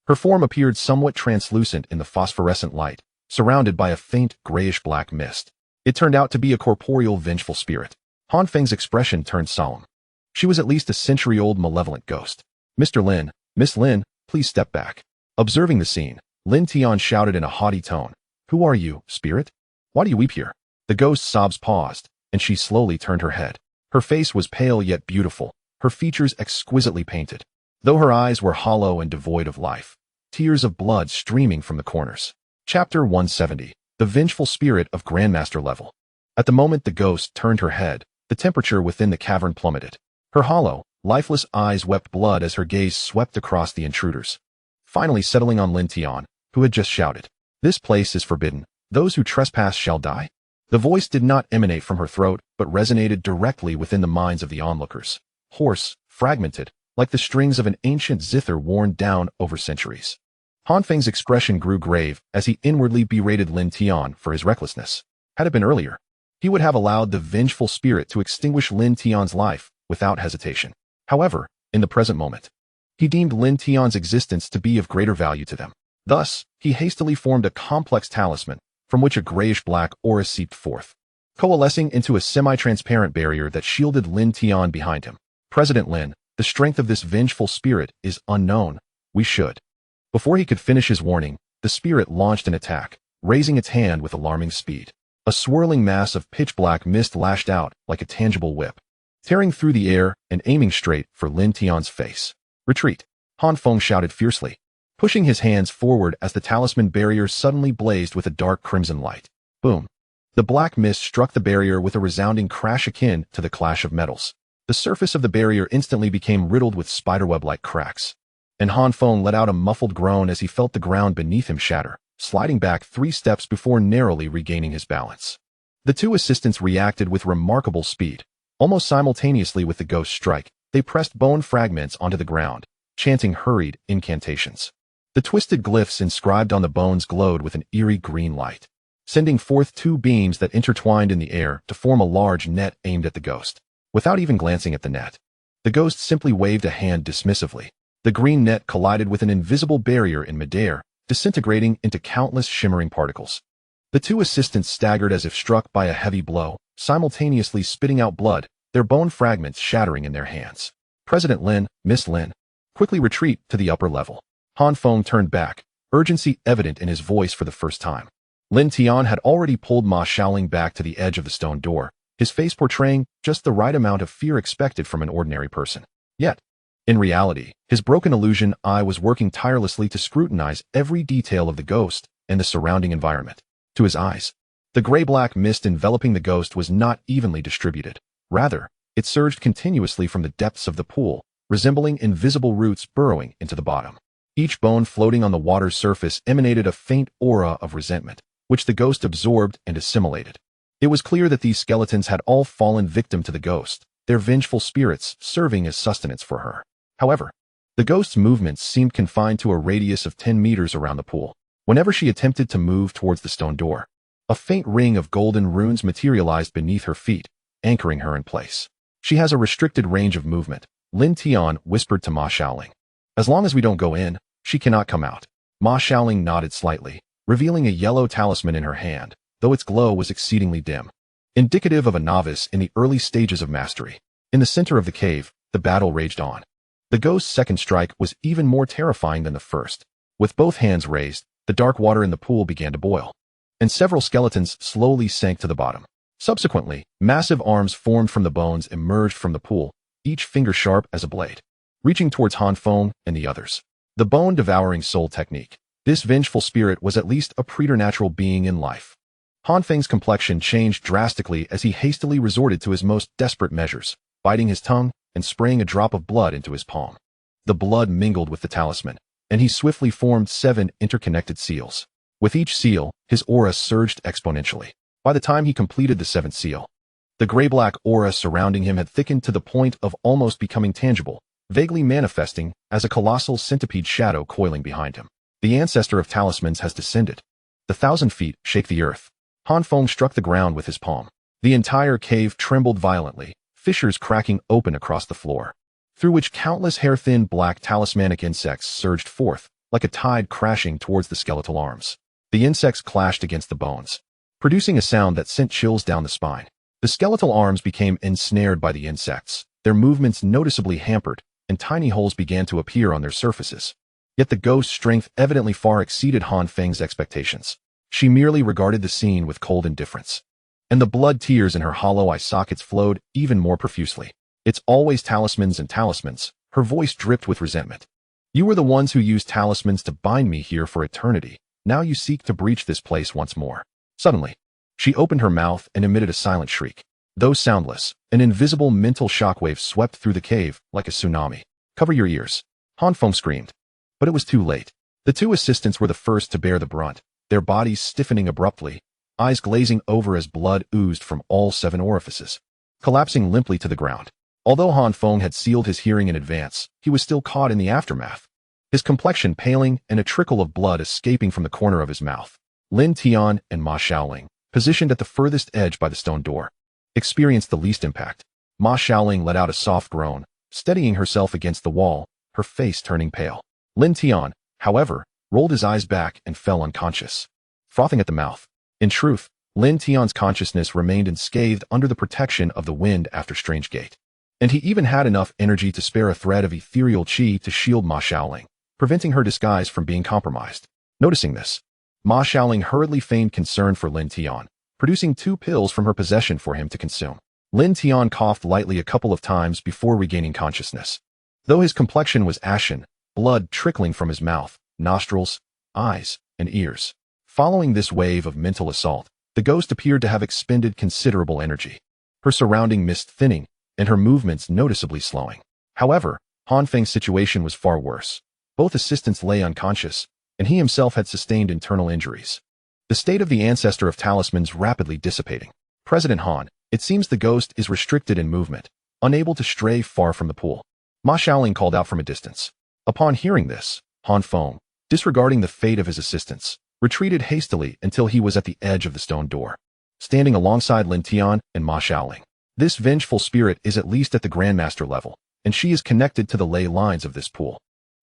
Her form appeared somewhat translucent in the phosphorescent light, surrounded by a faint grayish-black mist. It turned out to be a corporeal vengeful spirit. Han Feng's expression turned solemn. She was at least a century-old malevolent ghost. "Mr. Lin, Miss Lin, please step back." Observing the scene, Lin Tian shouted in a haughty tone, "Who are you, spirit? Why do you weep here?" The ghost's sobs paused, and she slowly turned her head. Her face was pale yet beautiful, her features exquisitely painted, though her eyes were hollow and devoid of life, tears of blood streaming from the corners. Chapter 170. The Vengeful Spirit of Grandmaster Level. At the moment the ghost turned her head, the temperature within the cavern plummeted. Her hollow, lifeless eyes wept blood as her gaze swept across the intruders, finally settling on Lin Tian, who had just shouted, "This place is forbidden. Those who trespass shall die." The voice did not emanate from her throat, but resonated directly within the minds of the onlookers. Hoarse, fragmented, like the strings of an ancient zither worn down over centuries. Han Feng's expression grew grave as he inwardly berated Lin Tian for his recklessness. Had it been earlier, he would have allowed the vengeful spirit to extinguish Lin Tian's life without hesitation. However, in the present moment, he deemed Lin Tian's existence to be of greater value to them. Thus, he hastily formed a complex talisman, from which a grayish-black aura seeped forth, coalescing into a semi-transparent barrier that shielded Lin Tian behind him. "President Lin, the strength of this vengeful spirit is unknown. We should." Before he could finish his warning, the spirit launched an attack, raising its hand with alarming speed. A swirling mass of pitch-black mist lashed out like a tangible whip, tearing through the air and aiming straight for Lin Tian's face. "Retreat!" Han Feng shouted fiercely, pushing his hands forward as the talisman barrier suddenly blazed with a dark crimson light. Boom! The black mist struck the barrier with a resounding crash akin to the clash of metals. The surface of the barrier instantly became riddled with spiderweb-like cracks, and Han Feng let out a muffled groan as he felt the ground beneath him shatter, sliding back 3 steps before narrowly regaining his balance. The two assistants reacted with remarkable speed, Almost simultaneously with the ghost strike, they pressed bone fragments onto the ground, chanting hurried incantations. The twisted glyphs inscribed on the bones glowed with an eerie green light, sending forth two beams that intertwined in the air to form a large net aimed at the ghost. Without even glancing at the net, the ghost simply waved a hand dismissively. The green net collided with an invisible barrier in midair, disintegrating into countless shimmering particles. The two assistants staggered as if struck by a heavy blow, simultaneously spitting out blood, their bone fragments shattering in their hands. President Lin, Miss Lin, quickly retreat to the upper level. Han Feng turned back, urgency evident in his voice for the first time. Lin Tian had already pulled Ma Xiaoling back to the edge of the stone door, his face portraying just the right amount of fear expected from an ordinary person. Yet, in reality, his broken illusion eye was working tirelessly to scrutinize every detail of the ghost and the surrounding environment. To his eyes, the gray-black mist enveloping the ghost was not evenly distributed. Rather, it surged continuously from the depths of the pool, resembling invisible roots burrowing into the bottom. Each bone floating on the water's surface emanated a faint aura of resentment, which the ghost absorbed and assimilated. It was clear that these skeletons had all fallen victim to the ghost, their vengeful spirits serving as sustenance for her. However, the ghost's movements seemed confined to a radius of 10 meters around the pool. Whenever she attempted to move towards the stone door, a faint ring of golden runes materialized beneath her feet, anchoring her in place. She has a restricted range of movement, Lin Tian whispered to Ma Xiaoling. As long as we don't go in, she cannot come out. Ma Xiaoling nodded slightly, revealing a yellow talisman in her hand, though its glow was exceedingly dim, indicative of a novice in the early stages of mastery. In the center of the cave, the battle raged on. The ghost's second strike was even more terrifying than the first. With both hands raised, the dark water in the pool began to boil, and several skeletons slowly sank to the bottom. Subsequently, massive arms formed from the bones emerged from the pool, each finger sharp as a blade, reaching towards Han Feng and the others. The bone-devouring soul technique. This vengeful spirit was at least a preternatural being in life. Han Feng's complexion changed drastically as he hastily resorted to his most desperate measures, biting his tongue and spraying a drop of blood into his palm. The blood mingled with the talisman, and he swiftly formed 7 interconnected seals. With each seal, his aura surged exponentially. By the time he completed the 7th seal, the gray-black aura surrounding him had thickened to the point of almost becoming tangible, vaguely manifesting as a colossal centipede shadow coiling behind him. The ancestor of talismans has descended. The 1,000 feet shake the earth. Han Feng struck the ground with his palm. The entire cave trembled violently, fissures cracking open across the floor, through which countless hair-thin black talismanic insects surged forth, like a tide crashing towards the skeletal arms. The insects clashed against the bones, producing a sound that sent chills down the spine. The skeletal arms became ensnared by the insects, their movements noticeably hampered, and tiny holes began to appear on their surfaces. Yet the ghost's strength evidently far exceeded Han Feng's expectations. She merely regarded the scene with cold indifference, and the blood tears in her hollow eye sockets flowed even more profusely. It's always talismans and talismans. Her voice dripped with resentment. You were the ones who used talismans to bind me here for eternity. Now you seek to breach this place once more. Suddenly, she opened her mouth and emitted a silent shriek. Though soundless, an invisible mental shockwave swept through the cave like a tsunami. Cover your ears, Han Feng screamed. But it was too late. The two assistants were the first to bear the brunt, their bodies stiffening abruptly, eyes glazing over as blood oozed from all 7 orifices, collapsing limply to the ground. Although Han Feng had sealed his hearing in advance, he was still caught in the aftermath, his complexion paling and a trickle of blood escaping from the corner of his mouth. Lin Tian and Ma Xiaoling, positioned at the furthest edge by the stone door, experienced the least impact. Ma Xiaoling let out a soft groan, steadying herself against the wall, her face turning pale. Lin Tian, however, rolled his eyes back and fell unconscious, frothing at the mouth. In truth, Lin Tian's consciousness remained unscathed under the protection of the wind after Strange Gate, and he even had enough energy to spare a thread of ethereal qi to shield Ma Xiaoling, preventing her disguise from being compromised. Noticing this, Ma Xiaoling hurriedly feigned concern for Lin Tian, producing 2 pills from her possession for him to consume. Lin Tian coughed lightly a couple of times before regaining consciousness. Though his complexion was ashen, blood trickling from his mouth, nostrils, eyes, and ears. Following this wave of mental assault, the ghost appeared to have expended considerable energy, her surrounding mist thinning, and her movements noticeably slowing. However, Han Feng's situation was far worse. Both assistants lay unconscious, and he himself had sustained internal injuries. The state of the ancestor of talismans rapidly dissipating. President Han, It seems the ghost is restricted in movement, unable to stray far from the pool. Ma Xiaoling called out from a distance. Upon hearing this, Han Feng, disregarding the fate of his assistants, retreated hastily until he was at the edge of the stone door, standing alongside Lin Tian and Ma Xiaoling. This vengeful spirit is at least at the Grandmaster level, and she is connected to the ley lines of this pool.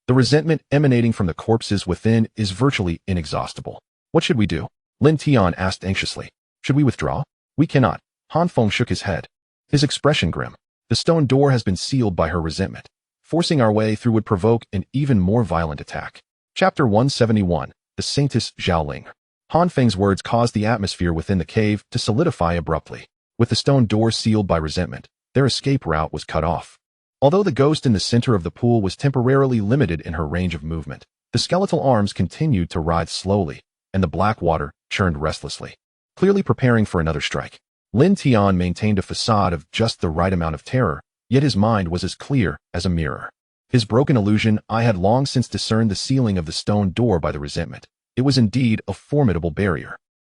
The resentment emanating from the corpses within is virtually inexhaustible. What should we do? Lin Tian asked anxiously. Should we withdraw? We cannot. Han Feng shook his head, his expression grim. The stone door has been sealed by her resentment. Forcing our way through would provoke an even more violent attack. Chapter 171, The Saintess Xiaoling. Han Feng's words caused the atmosphere within the cave to solidify abruptly. With the stone door sealed by resentment, their escape route was cut off. Although the ghost in the center of the pool was temporarily limited in her range of movement, the skeletal arms continued to writhe slowly, and the black water churned restlessly, clearly preparing for another strike. Lin Tian maintained a facade of just the right amount of terror, yet his mind was as clear as a mirror. His broken illusion eye had long since discerned the sealing of the stone door by the resentment. It was indeed a formidable barrier,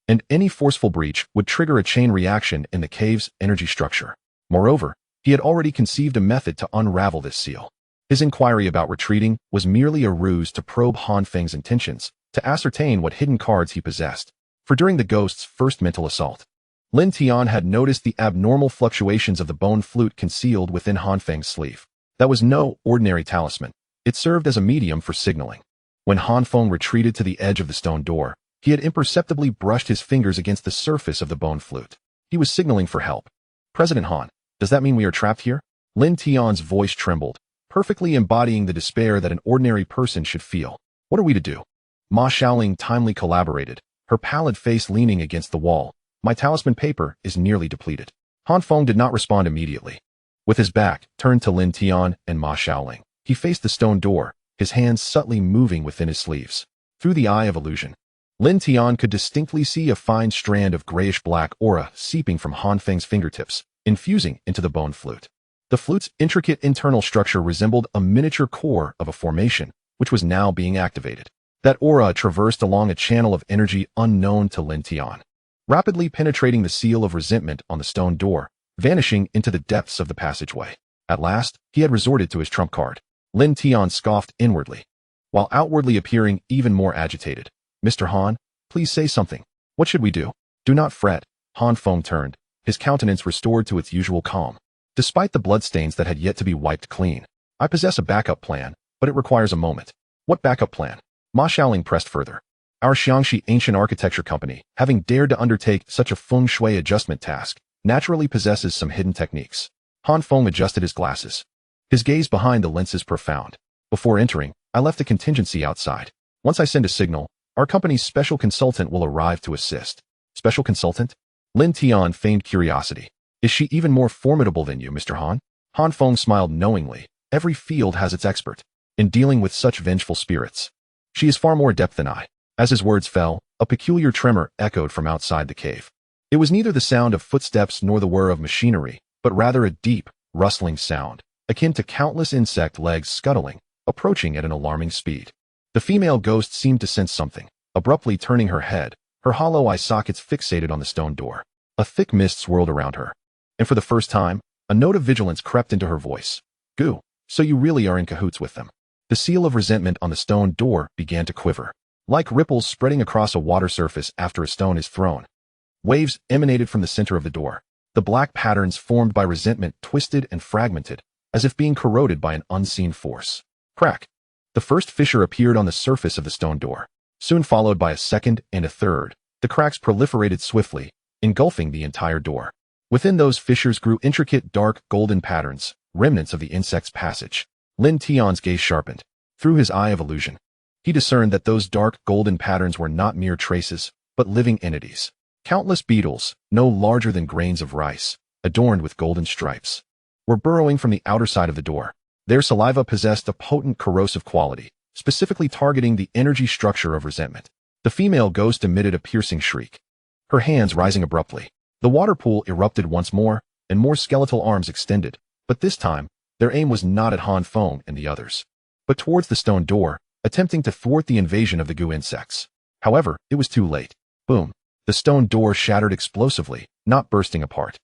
and any forceful breach would trigger a chain reaction in the cave's energy structure. Moreover, he had already conceived a method to unravel this seal. His inquiry about retreating was merely a ruse to probe Han Feng's intentions, to ascertain what hidden cards he possessed. For during the ghost's first mental assault, Lin Tian had noticed the abnormal fluctuations of the bone flute concealed within Han Feng's sleeve. That was no ordinary talisman. It served as a medium for signaling. When Han Feng retreated to the edge of the stone door, he had imperceptibly brushed his fingers against the surface of the bone flute. He was signaling for help. President Han, does that mean we are trapped here? Lin Tian's voice trembled, perfectly embodying the despair that an ordinary person should feel. What are we to do? Ma Xiaoling timely collaborated, her pallid face leaning against the wall. My talisman paper is nearly depleted. Han Feng did not respond immediately. With his back turned to Lin Tian and Ma Xiaoling, he faced the stone door, his hands subtly moving within his sleeves. Through the eye of illusion, Lin Tian could distinctly see a fine strand of grayish-black aura seeping from Han Feng's fingertips, infusing into the bone flute. The flute's intricate internal structure resembled a miniature core of a formation, which was now being activated. That aura traversed along a channel of energy unknown to Lin Tian, rapidly penetrating the seal of resentment on the stone door, vanishing into the depths of the passageway. At last, he had resorted to his trump card. Lin Tian scoffed inwardly, while outwardly appearing even more agitated. Mr. Han, please say something. What should we do? Do not fret. Han Feng turned, his countenance restored to its usual calm. Despite the bloodstains that had yet to be wiped clean, I possess a backup plan, but it requires a moment. What backup plan? Ma Xiaoling pressed further. Our Xiangxi Ancient Architecture Company, having dared to undertake such a feng shui adjustment task, naturally possesses some hidden techniques. Han Feng adjusted his glasses, his gaze behind the lenses profound. Before entering, I left a contingency outside. Once I send a signal, our company's special consultant will arrive to assist. Special consultant? Lin Tian feigned curiosity. Is she even more formidable than you, Mr. Han? Han Feng smiled knowingly. Every field has its expert. In dealing with such vengeful spirits, she is far more adept than I. As his words fell, a peculiar tremor echoed from outside the cave. It was neither the sound of footsteps nor the whir of machinery, but rather a deep, rustling sound, akin to countless insect legs scuttling, approaching at an alarming speed. The female ghost seemed to sense something, abruptly turning her head, her hollow eye sockets fixated on the stone door. A thick mist swirled around her, and for the first time, a note of vigilance crept into her voice. Goo, so you really are in cahoots with them. The seal of resentment on the stone door began to quiver, like ripples spreading across a water surface after a stone is thrown. Waves emanated from the center of the door. The black patterns formed by resentment twisted and fragmented, as if being corroded by an unseen force. Crack! The first fissure appeared on the surface of the stone door, soon followed by a second and a third. The cracks proliferated swiftly, engulfing the entire door. Within those fissures grew intricate dark golden patterns, remnants of the insect's passage. Lin Tian's gaze sharpened. Through his eye of illusion, he discerned that those dark golden patterns were not mere traces, but living entities. Countless beetles, no larger than grains of rice, adorned with golden stripes, were burrowing from the outer side of the door. Their saliva possessed a potent corrosive quality, specifically targeting the energy structure of resentment. The female ghost emitted a piercing shriek, her hands rising abruptly. The water pool erupted once more, and more skeletal arms extended, but this time, their aim was not at Han Feng and the others, but towards the stone door, attempting to thwart the invasion of the goo insects. However, it was too late. Boom! The stone door shattered explosively, not bursting apart,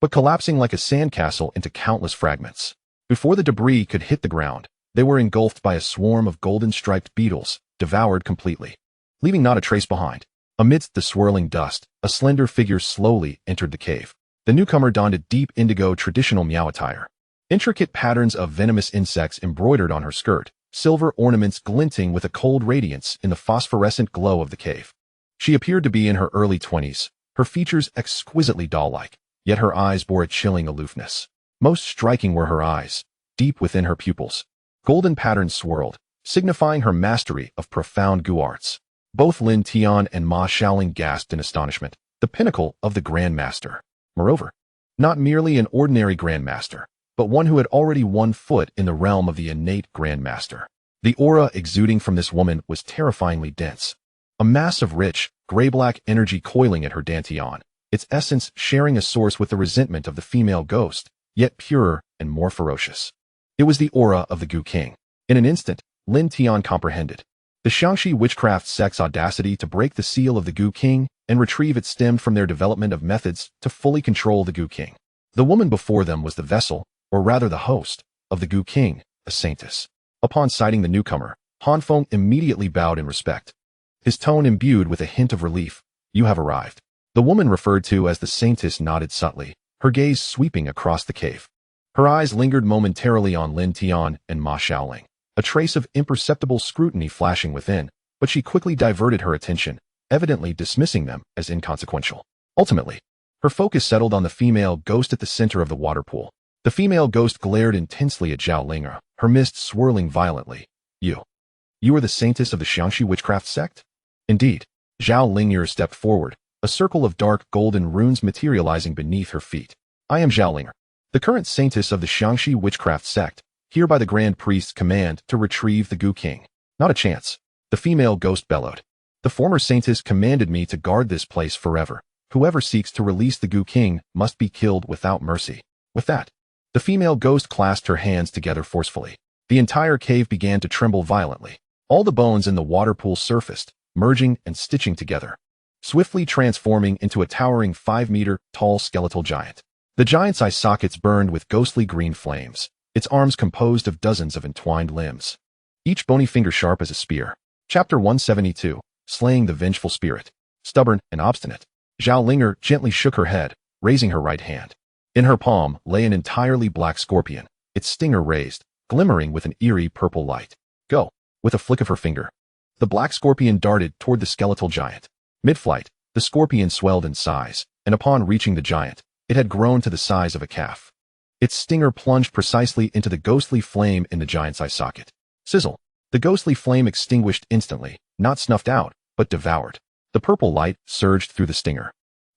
but collapsing like a sandcastle into countless fragments. Before the debris could hit the ground, they were engulfed by a swarm of golden-striped beetles, devoured completely, leaving not a trace behind. Amidst the swirling dust, a slender figure slowly entered the cave. The newcomer donned a deep indigo traditional Miao attire. Intricate patterns of venomous insects embroidered on her skirt, silver ornaments glinting with a cold radiance in the phosphorescent glow of the cave. She appeared to be in her early 20s, her features exquisitely doll-like, yet her eyes bore a chilling aloofness. Most striking were her eyes, deep within her pupils. Golden patterns swirled, signifying her mastery of profound gu arts. Both Lin Tian and Ma Shaoling gasped in astonishment, the pinnacle of the Grand Master. Moreover, not merely an ordinary Grand Master, but one who had already won foot in the realm of the innate Grand Master. The aura exuding from this woman was terrifyingly dense. A mass of rich, gray-black energy coiling at her dantian, its essence sharing a source with the resentment of the female ghost, yet purer and more ferocious. It was the aura of the Gu King. In an instant, Lin Tian comprehended. The Xiangxi witchcraft sect's audacity to break the seal of the Gu King and retrieve it stemmed from their development of methods to fully control the Gu King. The woman before them was the vessel, or rather the host, of the Gu King, a saintess. Upon sighting the newcomer, Han Feng immediately bowed in respect. His tone imbued with a hint of relief. You have arrived. The woman referred to as the saintess nodded subtly, her gaze sweeping across the cave. Her eyes lingered momentarily on Lin Tian and Ma Shaoling, a trace of imperceptible scrutiny flashing within, but she quickly diverted her attention, evidently dismissing them as inconsequential. Ultimately, her focus settled on the female ghost at the center of the water pool. The female ghost glared intensely at Zhao Ling'er, her mist swirling violently. You are the saintess of the Xiangxi witchcraft sect? Indeed. Zhao Ling'er stepped forward, a circle of dark golden runes materializing beneath her feet. I am Zhao Ling'er, the current saintess of the Xiangxi witchcraft sect, here by the Grand Priest's command to retrieve the Gu King. Not a chance. The female ghost bellowed. The former saintess commanded me to guard this place forever. Whoever seeks to release the Gu King must be killed without mercy. With that, the female ghost clasped her hands together forcefully. The entire cave began to tremble violently. All the bones in the water pool surfaced, merging and stitching together, swiftly transforming into a towering 5-meter-tall skeletal giant. The giant's eye sockets burned with ghostly green flames, its arms composed of dozens of entwined limbs, each bony finger sharp as a spear. Chapter 172, Slaying the Vengeful Spirit. Stubborn and obstinate, Zhao Ling'er gently shook her head, raising her right hand. In her palm lay an entirely black scorpion, its stinger raised, glimmering with an eerie purple light. Go. With a flick of her finger, the black scorpion darted toward the skeletal giant. Mid-flight, the scorpion swelled in size, and upon reaching the giant, it had grown to the size of a calf. Its stinger plunged precisely into the ghostly flame in the giant's eye socket. Sizzle. The ghostly flame extinguished instantly, not snuffed out, but devoured. The purple light surged through the stinger,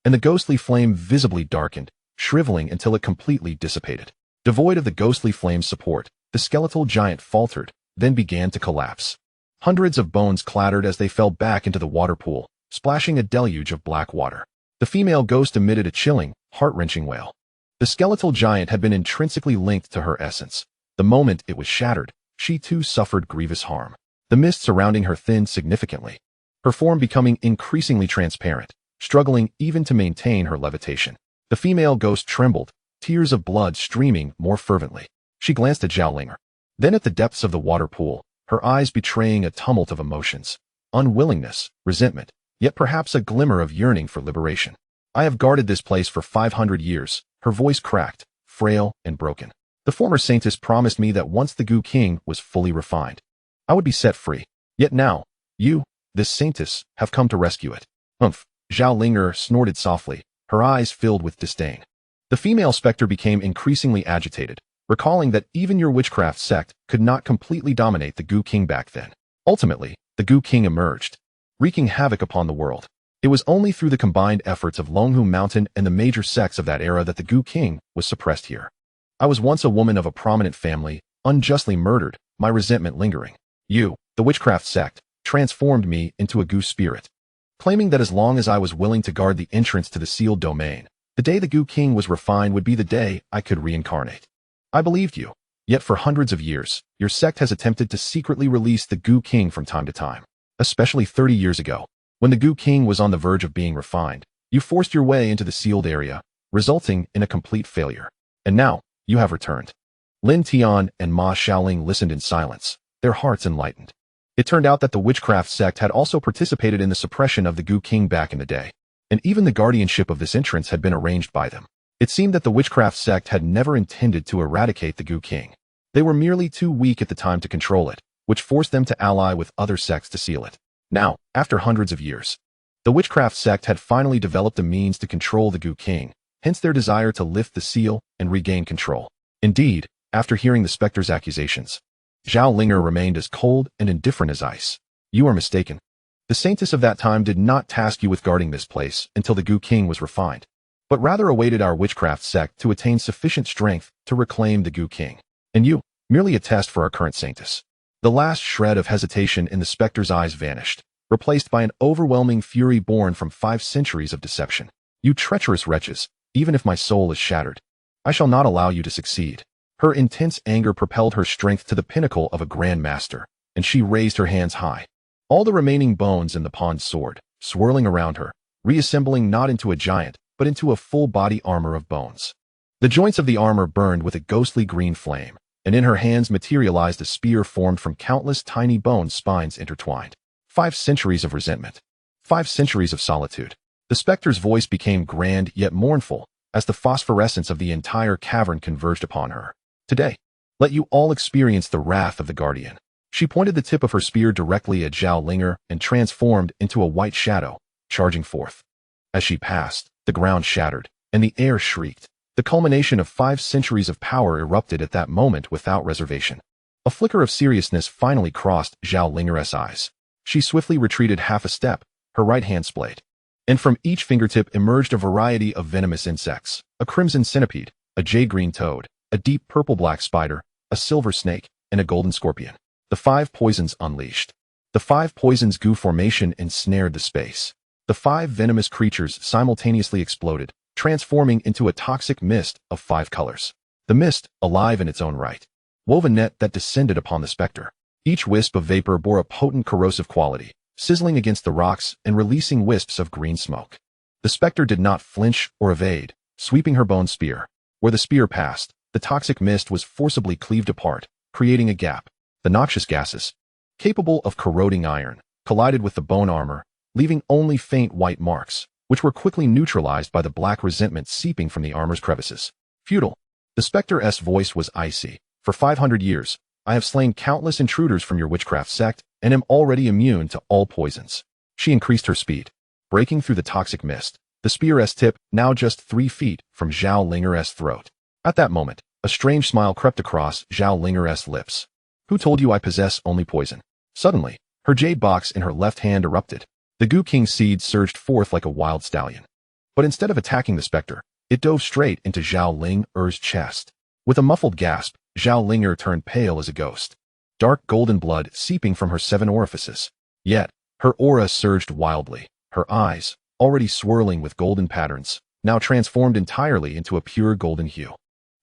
and the ghostly flame visibly darkened, shriveling until it completely dissipated. Devoid of the ghostly flame's support, the skeletal giant faltered, then began to collapse. Hundreds of bones clattered as they fell back into the water pool, splashing a deluge of black water. The female ghost emitted a chilling, heart-wrenching wail. The skeletal giant had been intrinsically linked to her essence. The moment it was shattered, she too suffered grievous harm. The mist surrounding her thinned significantly, her form becoming increasingly transparent, struggling even to maintain her levitation. The female ghost trembled, tears of blood streaming more fervently. She glanced at Zhao Ling'er, then at the depths of the water pool, her eyes betraying a tumult of emotions. Unwillingness, resentment, yet perhaps a glimmer of yearning for liberation. I have guarded this place for 500 years, her voice cracked, frail and broken. The former saintess promised me that once the Gu King was fully refined, I would be set free. Yet now, you, this saintess, have come to rescue it. Humph. Zhao Ling'er snorted softly, her eyes filled with disdain. The female specter became increasingly agitated, recalling that even your witchcraft sect could not completely dominate the Gu King back then. Ultimately, the Gu King emerged, wreaking havoc upon the world. It was only through the combined efforts of Longhu Mountain and the major sects of that era that the Gu King was suppressed here. I was once a woman of a prominent family, unjustly murdered, my resentment lingering. You, the witchcraft sect, transformed me into a Gu spirit, claiming that as long as I was willing to guard the entrance to the sealed domain, the day the Gu King was refined would be the day I could reincarnate. I believed you, yet for hundreds of years, your sect has attempted to secretly release the Gu King from time to time. Especially 30 years ago, when the Gu King was on the verge of being refined, you forced your way into the sealed area, resulting in a complete failure. And now, you have returned. Lin Tian and Ma Xiaoling listened in silence, their hearts enlightened. It turned out that the witchcraft sect had also participated in the suppression of the Gu King back in the day, and even the guardianship of this entrance had been arranged by them. It seemed that the witchcraft sect had never intended to eradicate the Gu King. They were merely too weak at the time to control it, which forced them to ally with other sects to seal it. Now, after hundreds of years, the witchcraft sect had finally developed a means to control the Gu King, hence their desire to lift the seal and regain control. Indeed, after hearing the specter's accusations, Zhao Linger remained as cold and indifferent as ice. You are mistaken. The saintess of that time did not task you with guarding this place until the Gu King was refined, but rather awaited our witchcraft sect to attain sufficient strength to reclaim the Gu King. And you, merely a test for our current saintess. The last shred of hesitation in the specter's eyes vanished, replaced by an overwhelming fury born from 5 centuries of deception. You treacherous wretches, even if my soul is shattered, I shall not allow you to succeed. Her intense anger propelled her strength to the pinnacle of a grand master, and she raised her hands high. All the remaining bones in the pawned sword, swirling around her, reassembling not into a giant, but into a full-body armor of bones. The joints of the armor burned with a ghostly green flame, and in her hands materialized a spear formed from countless tiny bone spines intertwined. 5 centuries of resentment. 5 centuries of solitude. The specter's voice became grand yet mournful, as the phosphorescence of the entire cavern converged upon her. Today, let you all experience the wrath of the Guardian. She pointed the tip of her spear directly at Zhao Linger and transformed into a white shadow, charging forth. As she passed, the ground shattered, and the air shrieked. The culmination of 5 centuries of power erupted at that moment without reservation. A flicker of seriousness finally crossed Zhao Linger's eyes. She swiftly retreated half a step, her right hand splayed. And from each fingertip emerged a variety of venomous insects, a crimson centipede, a jade-green toad, a deep purple-black spider, a silver snake, and a golden scorpion. The 5 poisons unleashed. The 5 poisons goo formation ensnared the space. The 5 venomous creatures simultaneously exploded, transforming into a toxic mist of 5 colors. The mist, alive in its own right, wove a net that descended upon the specter. Each wisp of vapor bore a potent corrosive quality, sizzling against the rocks and releasing wisps of green smoke. The specter did not flinch or evade, sweeping her bone spear. Where the spear passed, the toxic mist was forcibly cleaved apart, creating a gap. The noxious gases, capable of corroding iron, collided with the bone armor, leaving only faint white marks, which were quickly neutralized by the black resentment seeping from the armor's crevices. Futile. The specter's voice was icy. For 500 years, I have slain countless intruders from your witchcraft sect and am already immune to all poisons. She increased her speed, breaking through the toxic mist, the spear's tip now just 3 feet from Zhao Linger's throat. At that moment, a strange smile crept across Zhao Linger's lips. Who told you I possess only poison? Suddenly, her jade box in her left hand erupted. The Gu King seed surged forth like a wild stallion. But instead of attacking the specter, it dove straight into Zhao Linger's chest. With a muffled gasp, Zhao Linger turned pale as a ghost. Dark golden blood seeping from her 7 orifices. Yet, her aura surged wildly. Her eyes, already swirling with golden patterns, now transformed entirely into a pure golden hue,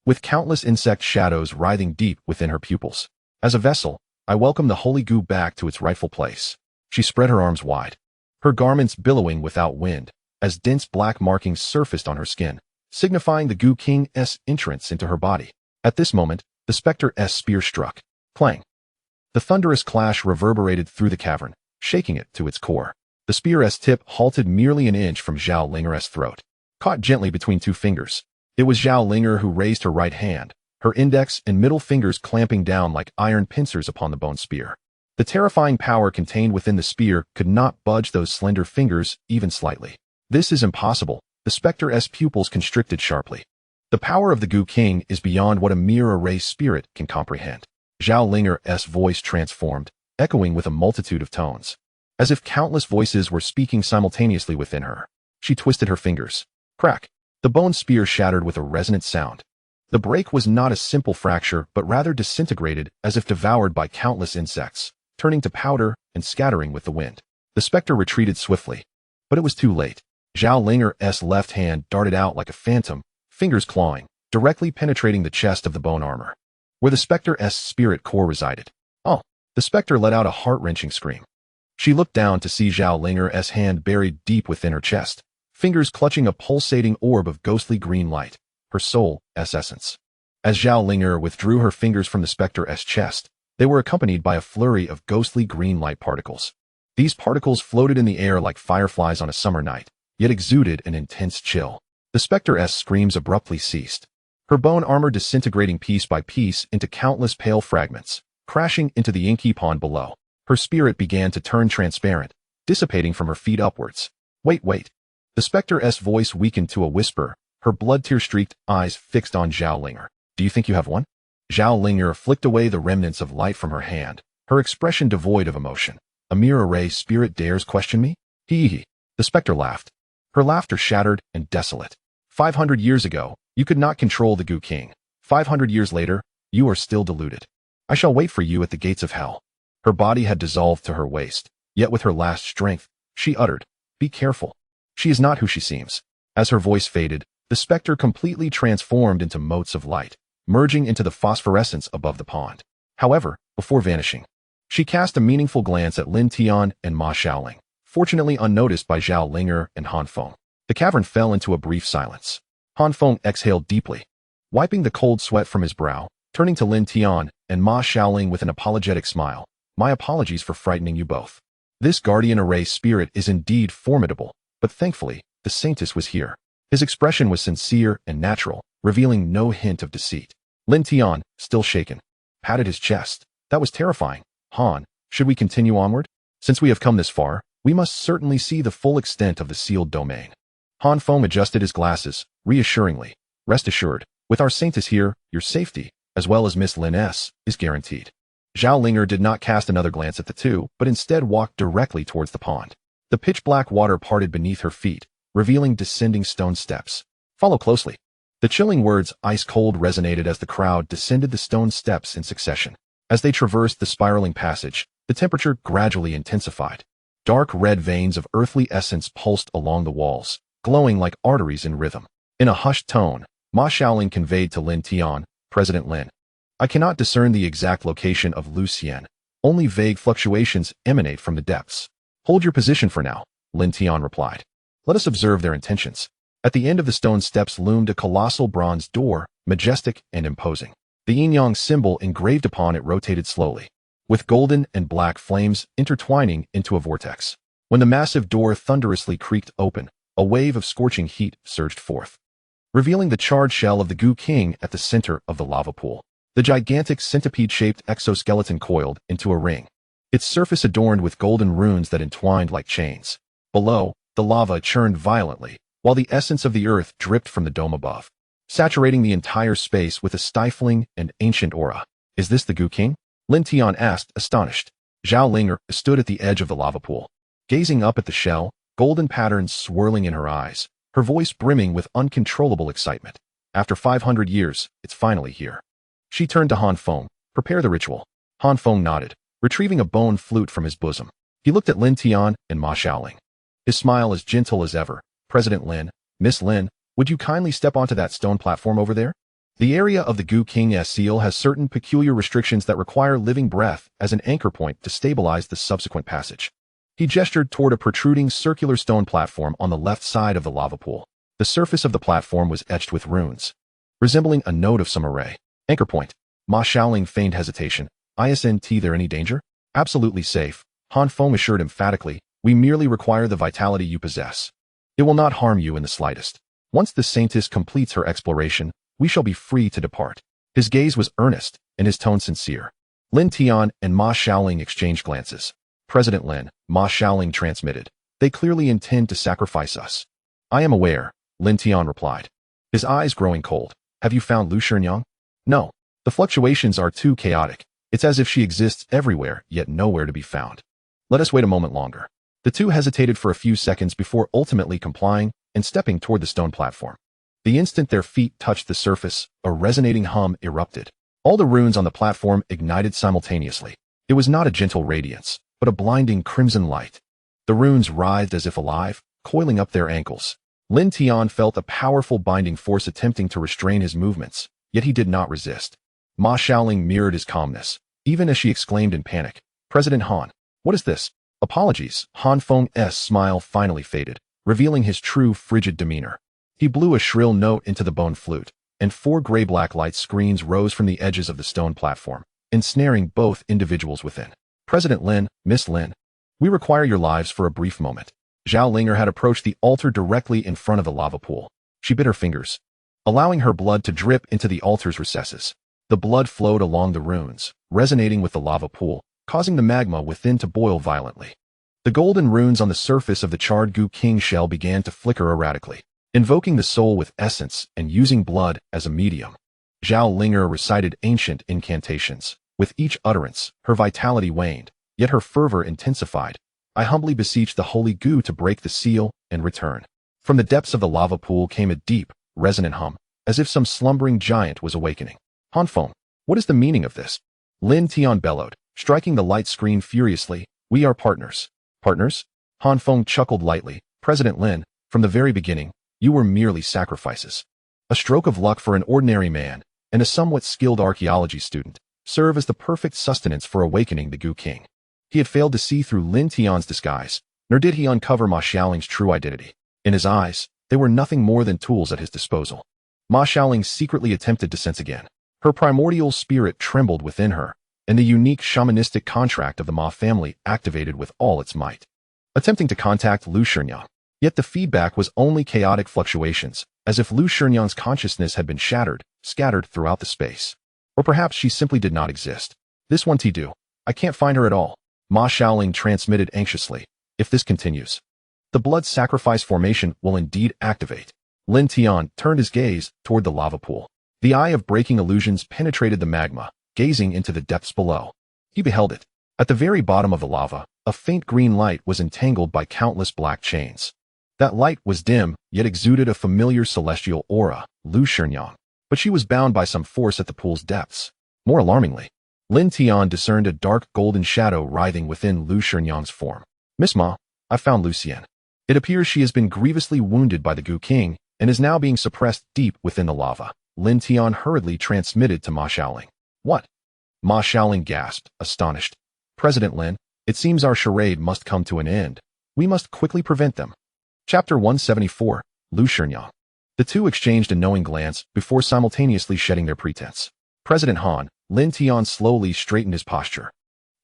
with countless insect shadows writhing deep within her pupils. As a vessel, I welcome the holy goo back to its rightful place. She spread her arms wide, her garments billowing without wind, as dense black markings surfaced on her skin, signifying the Gu King's entrance into her body. At this moment, the specter's spear struck. Clang. The thunderous clash reverberated through the cavern, shaking it to its core. The spear's tip halted merely an inch from Zhao Linger's throat, caught gently between 2 fingers. It was Zhao Linger who raised her right hand, her index and middle fingers clamping down like iron pincers upon the bone spear. The terrifying power contained within the spear could not budge those slender fingers even slightly. This is impossible. The specter's pupils constricted sharply. The power of the Gu King is beyond what a mere array spirit can comprehend. Zhao Linger's voice transformed, echoing with a multitude of tones, as if countless voices were speaking simultaneously within her. She twisted her fingers. Crack. The bone spear shattered with a resonant sound. The break was not a simple fracture, but rather disintegrated as if devoured by countless insects, turning to powder and scattering with the wind. The specter retreated swiftly, but it was too late. Zhao Linger's left hand darted out like a phantom, fingers clawing, directly penetrating the chest of the bone armor, where the specter's spirit core resided. Oh! The specter let out a heart-wrenching scream. She looked down to see Zhao Linger's hand buried deep within her chest, fingers clutching a pulsating orb of ghostly green light, her soul's essence. As Zhao Ling'er withdrew her fingers from the specter's chest, they were accompanied by a flurry of ghostly green light particles. These particles floated in the air like fireflies on a summer night, yet exuded an intense chill. The specter's screams abruptly ceased, her bone armor disintegrating piece by piece into countless pale fragments, crashing into the inky pond below. Her spirit began to turn transparent, dissipating from her feet upwards. Wait. The specter's voice weakened to a whisper, her blood-tear-streaked eyes fixed on Zhao Ling'er. Do you think you have won? Zhao Ling'er flicked away the remnants of light from her hand, her expression devoid of emotion. A mere array spirit dares question me? Hee. The specter laughed, her laughter shattered and desolate. 500 years ago, you could not control the Gu King. 500 years later, you are still deluded. I shall wait for you at the gates of hell. Her body had dissolved to her waist, yet with her last strength, she uttered, be careful. She is not who she seems. As her voice faded, the specter completely transformed into motes of light, merging into the phosphorescence above the pond. However, before vanishing, she cast a meaningful glance at Lin Tian and Ma Xiaoling, fortunately unnoticed by Zhao Ling'er and Han Feng. The cavern fell into a brief silence. Han Feng exhaled deeply, wiping the cold sweat from his brow, turning to Lin Tian and Ma Xiaoling with an apologetic smile. My apologies for frightening you both. This guardian array spirit is indeed formidable, but thankfully, the Saintess was here. His expression was sincere and natural, revealing no hint of deceit. Lin Tian, still shaken, patted his chest. That was terrifying. Han, should we continue onward? Since we have come this far, we must certainly see the full extent of the sealed domain. Han Feng adjusted his glasses, reassuringly. Rest assured, with our Saintess here, your safety, as well as Miss Lin's, is guaranteed. Zhao Ling'er did not cast another glance at the two, but instead walked directly towards the pond. The pitch-black water parted beneath her feet, revealing descending stone steps. Follow closely. The chilling words ice-cold resonated as the crowd descended the stone steps in succession. As they traversed the spiraling passage, the temperature gradually intensified. Dark red veins of earthly essence pulsed along the walls, glowing like arteries in rhythm. In a hushed tone, Ma Xiaoling conveyed to Lin Tian, President Lin, I cannot discern the exact location of Lu Xian. Only vague fluctuations emanate from the depths. Hold your position for now, Lin Tian replied. Let us observe their intentions. At the end of the stone steps loomed a colossal bronze door, majestic and imposing. The yin-yang symbol engraved upon it rotated slowly, with golden and black flames intertwining into a vortex. When the massive door thunderously creaked open, a wave of scorching heat surged forth, revealing the charred shell of the Gu King at the center of the lava pool. The gigantic centipede-shaped exoskeleton coiled into a ring, its surface adorned with golden runes that entwined like chains. Below, the lava churned violently, while the essence of the earth dripped from the dome above, saturating the entire space with a stifling and ancient aura. Is this the Gu King? Lin Tian asked, astonished. Zhao Ling'er stood at the edge of the lava pool, gazing up at the shell, golden patterns swirling in her eyes, her voice brimming with uncontrollable excitement. After 500 years, it's finally here. She turned to Han Feng. Prepare the ritual. Han Feng nodded, retrieving a bone flute from his bosom. He looked at Lin Tian and Ma Xiaoling, his smile as gentle as ever. President Lin, Miss Lin, would you kindly step onto that stone platform over there? The area of the Gu King's seal has certain peculiar restrictions that require living breath as an anchor point to stabilize the subsequent passage. He gestured toward a protruding circular stone platform on the left side of the lava pool. The surface of the platform was etched with runes, resembling a node of some array. Anchor point. Ma Xiaoling feigned hesitation. Isn't there any danger? Absolutely safe, Han Feng assured emphatically. We merely require the vitality you possess. It will not harm you in the slightest. Once the Saintess completes her exploration, we shall be free to depart. His gaze was earnest, and his tone sincere. Lin Tian and Ma Xiaoling exchanged glances. President Lin, Ma Xiaoling transmitted. They clearly intend to sacrifice us. I am aware, Lin Tian replied, his eyes growing cold. Have you found Lu Xianyang? No. The fluctuations are too chaotic. It's as if she exists everywhere, yet nowhere to be found. Let us wait a moment longer. The two hesitated for a few seconds before ultimately complying and stepping toward the stone platform. The instant their feet touched the surface, a resonating hum erupted. All the runes on the platform ignited simultaneously. It was not a gentle radiance, but a blinding crimson light. The runes writhed as if alive, coiling up their ankles. Lin Tian felt a powerful binding force attempting to restrain his movements, yet he did not resist. Ma Xiaoling mirrored his calmness, even as she exclaimed in panic, President Han, what is this? Apologies. Han Feng's smile finally faded. revealing his true frigid demeanor. He blew a shrill note into the bone flute, and 4 gray-black light screens rose from the edges of the stone platform, ensnaring both individuals within. President Lin, Miss Lin, we require your lives for a brief moment. Zhao Linger had approached the altar directly in front of the lava pool. She bit her fingers, allowing her blood to drip into the altar's recesses. The blood flowed along the runes, resonating with the lava pool, causing the magma within to boil violently. The golden runes on the surface of the charred Gu King shell began to flicker erratically, invoking the soul with essence and using blood as a medium. Zhao Linger recited ancient incantations. With each utterance, her vitality waned, yet her fervor intensified. I humbly beseech the holy Gu to break the seal and return. From the depths of the lava pool came a deep, resonant hum, as if some slumbering giant was awakening. Han Feng, what is the meaning of this? Lin Tian bellowed, striking the light screen furiously. We are partners. Partners? Han Feng chuckled lightly. President Lin, from the very beginning, you were merely sacrifices. A stroke of luck for an ordinary man, and a somewhat skilled archaeology student, serve as the perfect sustenance for awakening the Gu King. He had failed to see through Lin Tian's disguise, nor did he uncover Ma Xiaoling's true identity. In his eyes, they were nothing more than tools at his disposal. Ma Xiaoling secretly attempted to sense again. Her primordial spirit trembled within her, and the unique shamanistic contract of the Ma family activated with all its might. Attempting to contact Lu Shinyang, yet the feedback was only chaotic fluctuations, as if Lu Shinyang's consciousness had been shattered, scattered throughout the space. Or perhaps she simply did not exist. This one do. I can't find her at all. Ma Xiaoling transmitted anxiously. If this continues, the blood sacrifice formation will indeed activate. Lin Tian turned his gaze toward the lava pool. The eye of breaking illusions penetrated the magma, gazing into the depths below. He beheld it. At the very bottom of the lava, a faint green light was entangled by countless black chains. That light was dim, yet exuded a familiar celestial aura, Lu Shinyang. But she was bound by some force at the pool's depths. More alarmingly, Lin Tian discerned a dark golden shadow writhing within Lu Shinyang's form. Miss Ma, I found Lucien. It appears she has been grievously wounded by the Gu King and is now being suppressed deep within the lava. Lin Tian hurriedly transmitted to Ma Xiaoling. What? Ma Xiaoling gasped, astonished. President Lin, it seems our charade must come to an end. We must quickly prevent them. Chapter 174, Lu Shinyang. The two exchanged a knowing glance before simultaneously shedding their pretense. President Han, Lin Tian slowly straightened his posture.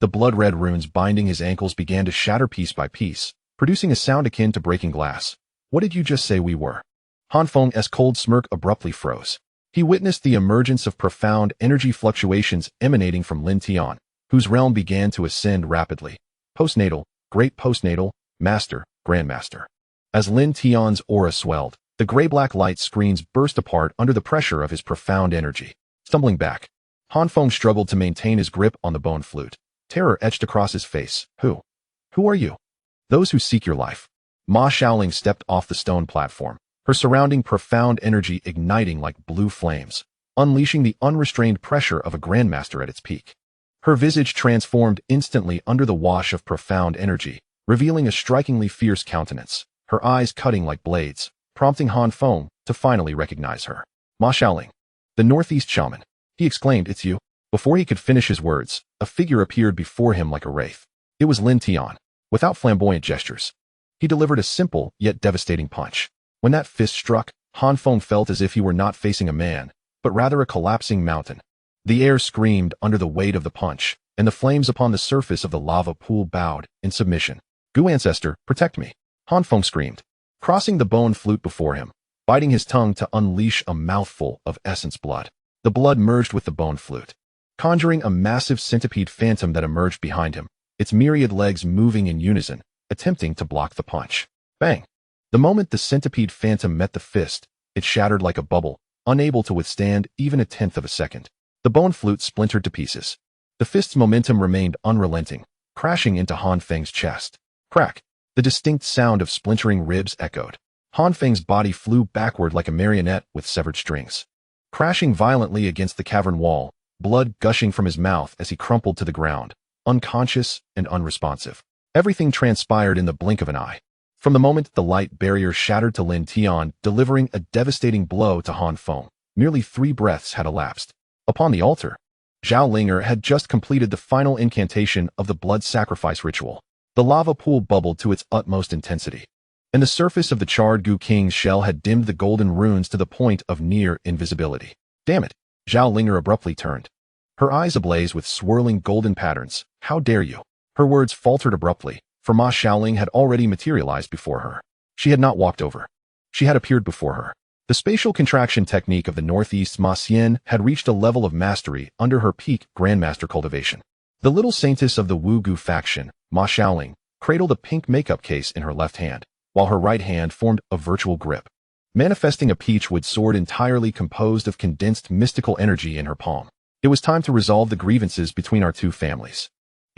The blood-red runes binding his ankles began to shatter piece by piece, producing a sound akin to breaking glass. What did you just say we were? Han Feng's cold smirk abruptly froze. He witnessed the emergence of profound energy fluctuations emanating from Lin Tian, whose realm began to ascend rapidly. Postnatal, great postnatal, master, grandmaster. As Lin Tian's aura swelled, the gray-black light screens burst apart under the pressure of his profound energy. Stumbling back, Han Feng struggled to maintain his grip on the bone flute. Terror etched across his face. Who are you? Those who seek your life. Ma Xiaoling stepped off the stone platform, her surrounding profound energy igniting like blue flames, unleashing the unrestrained pressure of a grandmaster at its peak. Her visage transformed instantly under the wash of profound energy, revealing a strikingly fierce countenance, her eyes cutting like blades, prompting Han Feng to finally recognize her. Ma Xiaoling, the Northeast Shaman. He exclaimed, it's you. Before he could finish his words, a figure appeared before him like a wraith. It was Lin Tian. Without flamboyant gestures, he delivered a simple yet devastating punch. When that fist struck, Han Feng felt as if he were not facing a man, but rather a collapsing mountain. The air screamed under the weight of the punch, and the flames upon the surface of the lava pool bowed in submission. Gu ancestor, protect me. Han Feng screamed, crossing the bone flute before him, biting his tongue to unleash a mouthful of essence blood. The blood merged with the bone flute, conjuring a massive centipede phantom that emerged behind him, its myriad legs moving in unison, attempting to block the punch. Bang! The moment the centipede phantom met the fist, it shattered like a bubble, unable to withstand even a tenth of a second. The bone flute splintered to pieces. The fist's momentum remained unrelenting, crashing into Han Feng's chest. Crack! The distinct sound of splintering ribs echoed. Han Feng's body flew backward like a marionette with severed strings. Crashing violently against the cavern wall, blood gushing from his mouth as he crumpled to the ground, unconscious and unresponsive. Everything transpired in the blink of an eye. From the moment the light barrier shattered to Lin Tian, delivering a devastating blow to Han Feng, merely 3 breaths had elapsed. Upon the altar, Zhao Linger had just completed the final incantation of the blood sacrifice ritual. The lava pool bubbled to its utmost intensity. and the surface of the charred Gu King's shell had dimmed the golden runes to the point of near invisibility. Damn it! Zhao Linger abruptly turned, her eyes ablaze with swirling golden patterns. How dare you? Her words faltered abruptly, for Ma Xiaoling had already materialized before her. She had not walked over. She had appeared before her. The spatial contraction technique of the Northeast's Ma Xian had reached a level of mastery under her peak grandmaster cultivation. The little saintess of the Wu Gu faction, Ma Xiaoling, cradled a pink makeup case in her left hand, while her right hand formed a virtual grip, manifesting a peachwood sword entirely composed of condensed mystical energy in her palm. It was time to resolve the grievances between our two families.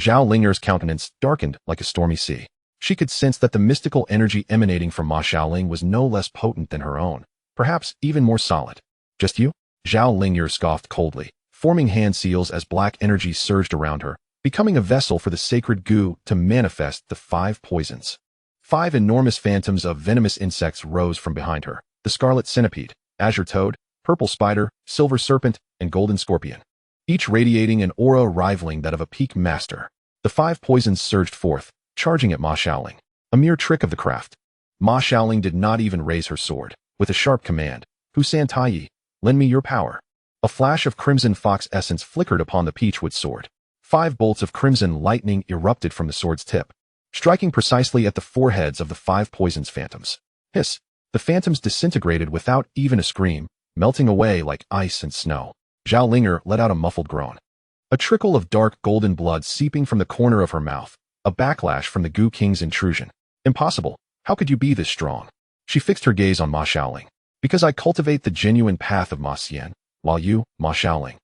Zhao Linger's countenance darkened like a stormy sea. She could sense that the mystical energy emanating from Ma Xiaoling was no less potent than her own, perhaps even more solid. Just you? Zhao Linger scoffed coldly, forming hand seals as black energy surged around her, becoming a vessel for the sacred Gu to manifest the 5 poisons. 5 enormous phantoms of venomous insects rose from behind her: the scarlet centipede, azure toad, purple spider, silver serpent, and golden scorpion, each radiating an aura rivaling that of a peak master. The 5 poisons surged forth, charging at Ma Xiaoling. A mere trick of the craft. Ma Xiaoling did not even raise her sword. With a sharp command, Husan Taiyi, lend me your power. A flash of crimson fox essence flickered upon the peachwood sword. 5 bolts of crimson lightning erupted from the sword's tip, striking precisely at the foreheads of the 5 poisons phantoms. Hiss! The phantoms disintegrated without even a scream, melting away like ice and snow. Zhao Linger let out a muffled groan. A trickle of dark golden blood seeping from the corner of her mouth, a backlash from the Gu King's intrusion. Impossible! How could you be this strong? She fixed her gaze on Ma Xiaoling. Because I cultivate the genuine path of Ma Xian, while you, Ma Xiaoling,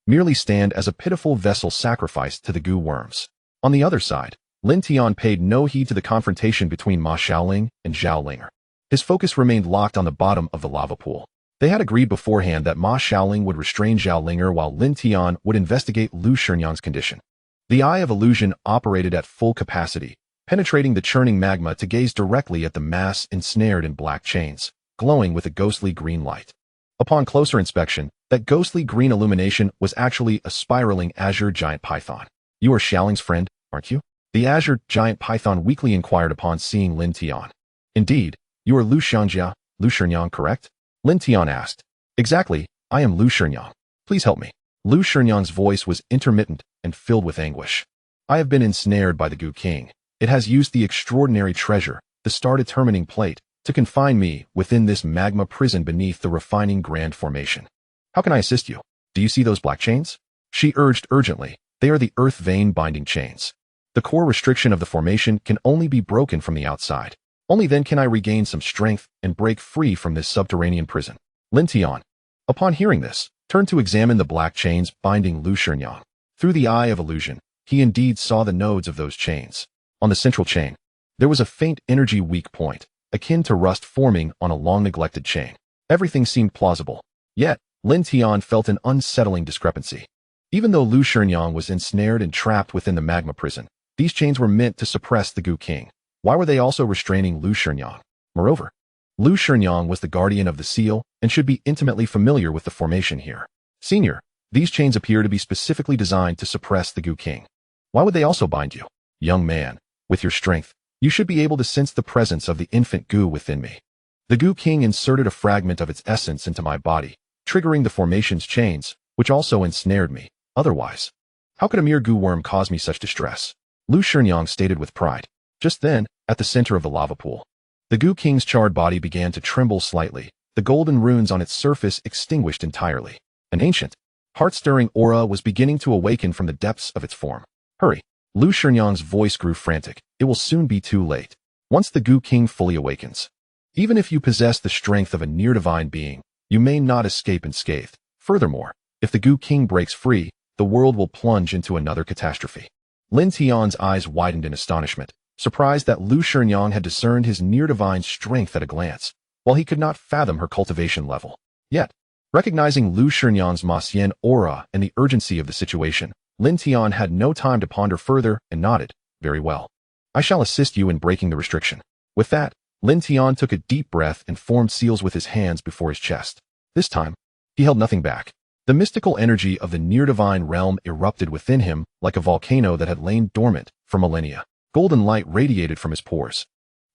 merely stand as a pitiful vessel sacrificed to the Gu worms. On the other side, Lin Tian paid no heed to the confrontation between Ma Xiaoling and Zhao Linger. His focus remained locked on the bottom of the lava pool. They had agreed beforehand that Ma Xiaoling would restrain Zhao Linger while Lin Tian would investigate Lu Shinyang's condition. The Eye of Illusion operated at full capacity, penetrating the churning magma to gaze directly at the mass ensnared in black chains, glowing with a ghostly green light. Upon closer inspection, that ghostly green illumination was actually a spiraling azure giant python. You are Xiaoling's friend, aren't you? The azure giant python weakly inquired upon seeing Lin Tian. Indeed, you are Lu Shinyang, correct? Lin Tian asked. Exactly, I am Lu Shinyang. Please help me. Lu Shinyang's voice was intermittent and filled with anguish. I have been ensnared by the Gu King. It has used the extraordinary treasure, the star-determining plate, to confine me within this magma prison beneath the refining grand formation. How can I assist you? Do you see those black chains? She urged urgently. They are the earth vein binding chains. The core restriction of the formation can only be broken from the outside. Only then can I regain some strength and break free from this subterranean prison. Lin Tian, upon hearing this, turned to examine the black chains binding Lu Shinyang. Through the Eye of Illusion, he indeed saw the nodes of those chains. On the central chain, there was a faint energy weak point, akin to rust forming on a long-neglected chain. Everything seemed plausible. Yet, Lin Tian felt an unsettling discrepancy. Even though Lu Shinyang was ensnared and trapped within the magma prison, these chains were meant to suppress the Gu King. Why were they also restraining Lu Shinyang? Moreover, Lu Shinyang was the guardian of the seal and should be intimately familiar with the formation here. Senior, these chains appear to be specifically designed to suppress the Gu King. Why would they also bind you? Young man, with your strength, you should be able to sense the presence of the infant Gu within me. The Gu King inserted a fragment of its essence into my body, triggering the formation's chains, which also ensnared me. Otherwise, how could a mere Gu worm cause me such distress? Lu Shinyang stated with pride. Just then, at the center of the lava pool, the Gu King's charred body began to tremble slightly, the golden runes on its surface extinguished entirely. An ancient, heart-stirring aura was beginning to awaken from the depths of its form. Hurry! Lu Shinyang's voice grew frantic. It will soon be too late. Once the Gu King fully awakens, even if you possess the strength of a near-divine being, you may not escape unscathed. Furthermore, if the Gu King breaks free, the world will plunge into another catastrophe. Lin Tian's eyes widened in astonishment, surprised that Lu Shinyang had discerned his near-divine strength at a glance, while he could not fathom her cultivation level. Yet, recognizing Lu Shinyang's Ma Xian aura and the urgency of the situation, Lin Tian had no time to ponder further and nodded. Very well. I shall assist you in breaking the restriction. With that, Lin Tian took a deep breath and formed seals with his hands before his chest. This time, he held nothing back. The mystical energy of the near-divine realm erupted within him like a volcano that had lain dormant for millennia. Golden light radiated from his pores.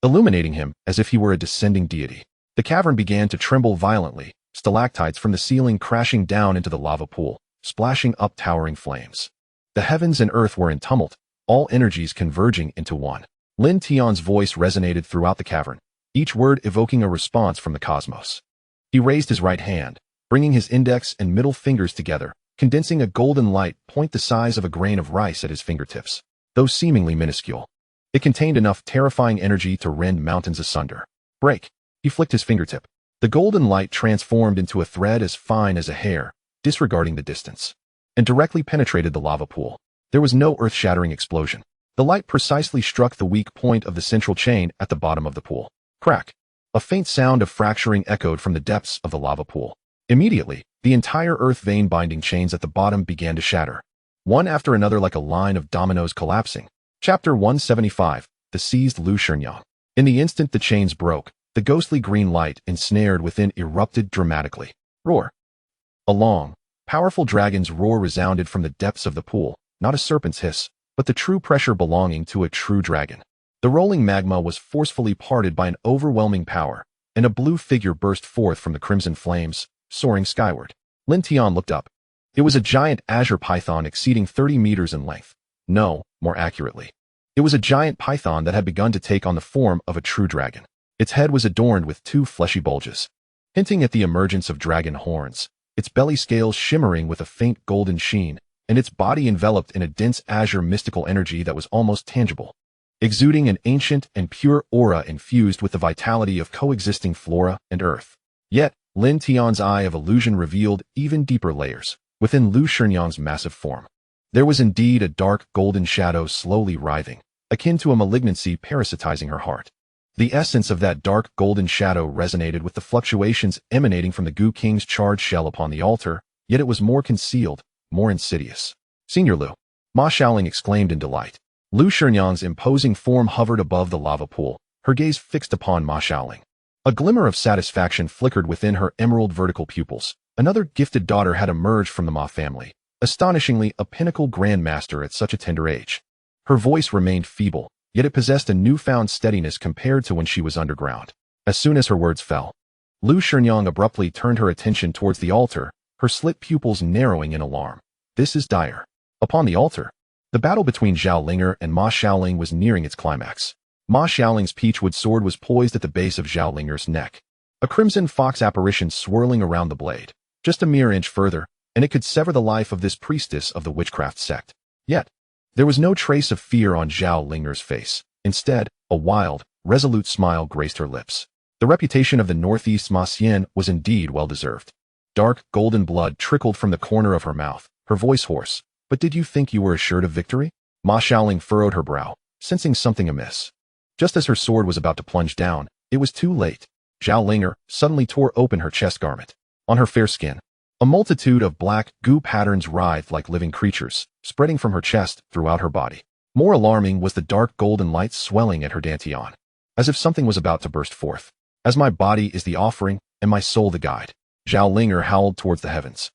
illuminating him as if he were a descending deity. The cavern began to tremble violently, stalactites from the ceiling crashing down into the lava pool, splashing up towering flames. The heavens and earth were in tumult, all energies converging into one. Lin Tian's voice resonated throughout the cavern, each word evoking a response from the cosmos. He raised his right hand, bringing his index and middle fingers together, condensing a golden light point the size of a grain of rice at his fingertips. Though seemingly minuscule, it contained enough terrifying energy to rend mountains asunder. Break! He flicked his fingertip. The golden light transformed into a thread as fine as a hair, disregarding the distance, and directly penetrated the lava pool. There was no earth-shattering explosion. The light precisely struck the weak point of the central chain at the bottom of the pool. Crack! A faint sound of fracturing echoed from the depths of the lava pool. Immediately, the entire earth vein binding chains at the bottom began to shatter, one after another like a line of dominoes collapsing. Chapter 175, The Seized Lu Shinyang. In the instant the chains broke, the ghostly green light ensnared within erupted dramatically. Roar! A long, powerful dragon's roar resounded from the depths of the pool, not a serpent's hiss, but the true pressure belonging to a true dragon. The rolling magma was forcefully parted by an overwhelming power, and a blue figure burst forth from the crimson flames, soaring skyward. Lin Tian looked up. It was a giant azure python exceeding 30 meters in length. No, more accurately, it was a giant python that had begun to take on the form of a true dragon. Its head was adorned with two fleshy bulges, hinting at the emergence of dragon horns, its belly scales shimmering with a faint golden sheen, and its body enveloped in a dense azure mystical energy that was almost tangible, exuding an ancient and pure aura infused with the vitality of coexisting flora and earth. Yet, Lin Tian's eye of illusion revealed even deeper layers. Within Lu Shinyang's massive form, there was indeed a dark golden shadow slowly writhing, akin to a malignancy parasitizing her heart. The essence of that dark golden shadow resonated with the fluctuations emanating from the Gu King's charred shell upon the altar, yet it was more concealed, more insidious. Senior Lu, Ma Shaoling exclaimed in delight. Lu Shinyang's imposing form hovered above the lava pool, her gaze fixed upon Ma Shaoling. A glimmer of satisfaction flickered within her emerald vertical pupils. Another gifted daughter had emerged from the Ma family, astonishingly a pinnacle grandmaster at such a tender age. Her voice remained feeble, yet it possessed a newfound steadiness compared to when she was underground. As soon as her words fell, Lu Shinyang abruptly turned her attention towards the altar, her slit pupils narrowing in alarm. This is dire. Upon the altar, the battle between Zhao Linger and Ma Shaoling was nearing its climax. Ma Shaoling's peachwood sword was poised at the base of Zhao Linger's neck, a crimson fox apparition swirling around the blade. Just a mere inch further, and it could sever the life of this priestess of the witchcraft sect. Yet, there was no trace of fear on Zhao Linger's face. Instead, a wild, resolute smile graced her lips. The reputation of the Northeast Ma Xian was indeed well-deserved. Dark, golden blood trickled from the corner of her mouth, her voice hoarse. But did you think you were assured of victory? Ma Shaoling furrowed her brow, sensing something amiss. Just as her sword was about to plunge down, it was too late. Zhao Linger suddenly tore open her chest garment. On her fair skin, a multitude of black goo patterns writhed like living creatures, spreading from her chest throughout her body. More alarming was the dark golden light swelling at her dantian, as if something was about to burst forth. As my body is the offering, and my soul the guide, Zhao Linger howled towards the heavens.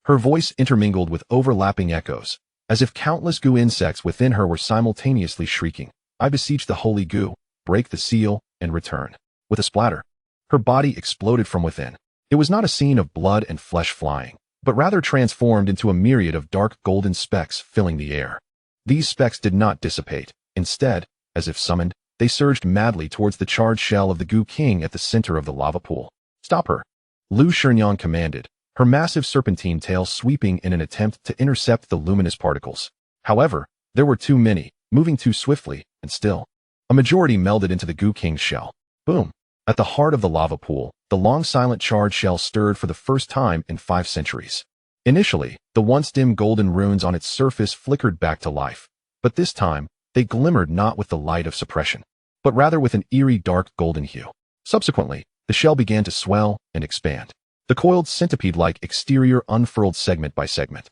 Her voice intermingled with overlapping echoes, as if countless goo insects within her were simultaneously shrieking. I beseech the holy goo, break the seal, and return. With a splatter, her body exploded from within. It was not a scene of blood and flesh flying, but rather transformed into a myriad of dark golden specks filling the air. These specks did not dissipate. Instead, as if summoned, they surged madly towards the charred shell of the Gu King at the center of the lava pool. Stop her! Lu Shinyang commanded, her massive serpentine tail sweeping in an attempt to intercept the luminous particles. However, there were too many, moving too swiftly, and still, a majority melded into the Gu King's shell. Boom! At the heart of the lava pool, the long silent charred shell stirred for the first time in 5 centuries. Initially, the once dim golden runes on its surface flickered back to life, but this time, they glimmered not with the light of suppression, but rather with an eerie dark golden hue. Subsequently, the shell began to swell and expand, the coiled centipede-like exterior unfurled segment by segment,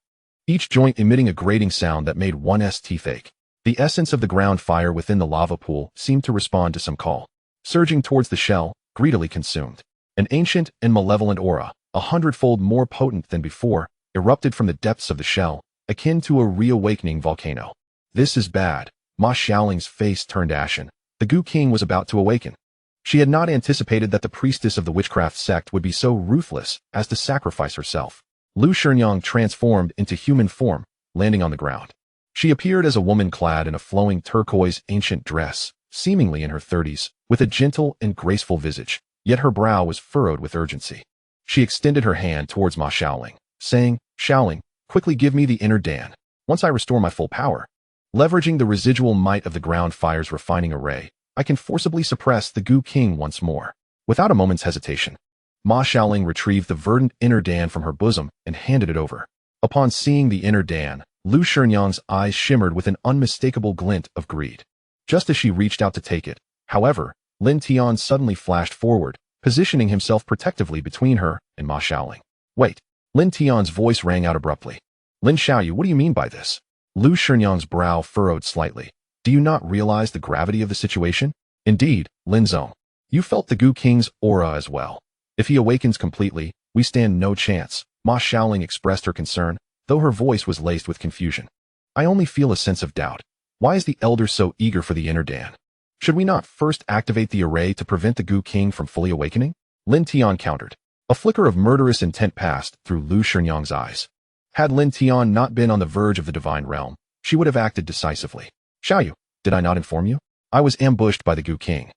each joint emitting a grating sound that made one's teeth ache. The essence of the ground fire within the lava pool seemed to respond to some call, surging towards the shell, greedily consumed. An ancient and malevolent aura, 100-fold more potent than before, erupted from the depths of the shell, akin to a reawakening volcano. This is bad. Ma Shaoling's face turned ashen, The Gu King was about to awaken. She had not anticipated that the priestess of the witchcraft sect would be so ruthless as to sacrifice herself. Lu Shinyang transformed into human form, landing on the ground. She appeared as a woman clad in a flowing turquoise ancient dress, seemingly in her 30s, with a gentle and graceful visage, yet her brow was furrowed with urgency. She extended her hand towards Ma Shaoling, saying, "Shaoling, quickly give me the inner Dan. Once I restore my full power, leveraging the residual might of the ground fire's refining array, I can forcibly suppress the Gu King once more." Without a moment's hesitation, Ma Shaoling retrieved the verdant inner Dan from her bosom and handed it over. Upon seeing the inner Dan, Lu Shinyang's eyes shimmered with an unmistakable glint of greed. Just as she reached out to take it, however, Lin Tian suddenly flashed forward, positioning himself protectively between her and Ma Shaoling. "Wait." Lin Tian's voice rang out abruptly. "Lin Xiaoyu, what do you mean by this?" Lu Shinyang's brow furrowed slightly. "Do you not realize the gravity of the situation?" "Indeed, Lin Zong. You felt the Gu King's aura as well. If he awakens completely, we stand no chance." Ma Shaoling expressed her concern, though her voice was laced with confusion. "I only feel a sense of doubt. Why is the elder so eager for the inner Dan? Should we not first activate the array to prevent the Gu King from fully awakening?" Lin Tian countered. A flicker of murderous intent passed through Lu Shinyang's eyes. Had Lin Tian not been on the verge of the divine realm, she would have acted decisively. "Xiaoyu, did I not inform you? I was ambushed by the Gu King.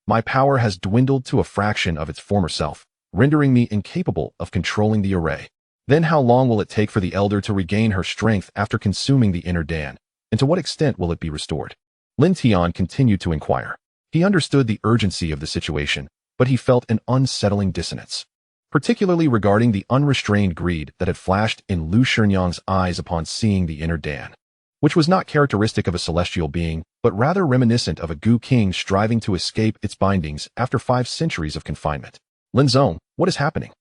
My power has dwindled to a fraction of its former self, rendering me incapable of controlling the array. Then how long will it take for the elder to regain her strength after consuming the inner Dan, and to what extent will it be restored?" Lin Tian continued to inquire. He understood the urgency of the situation, but he felt an unsettling dissonance, particularly regarding the unrestrained greed that had flashed in Lu Shinyang's eyes upon seeing the inner Dan, which was not characteristic of a celestial being, but rather reminiscent of a Gu King striving to escape its bindings after 5 centuries of confinement. "Lin Zong, what is happening?"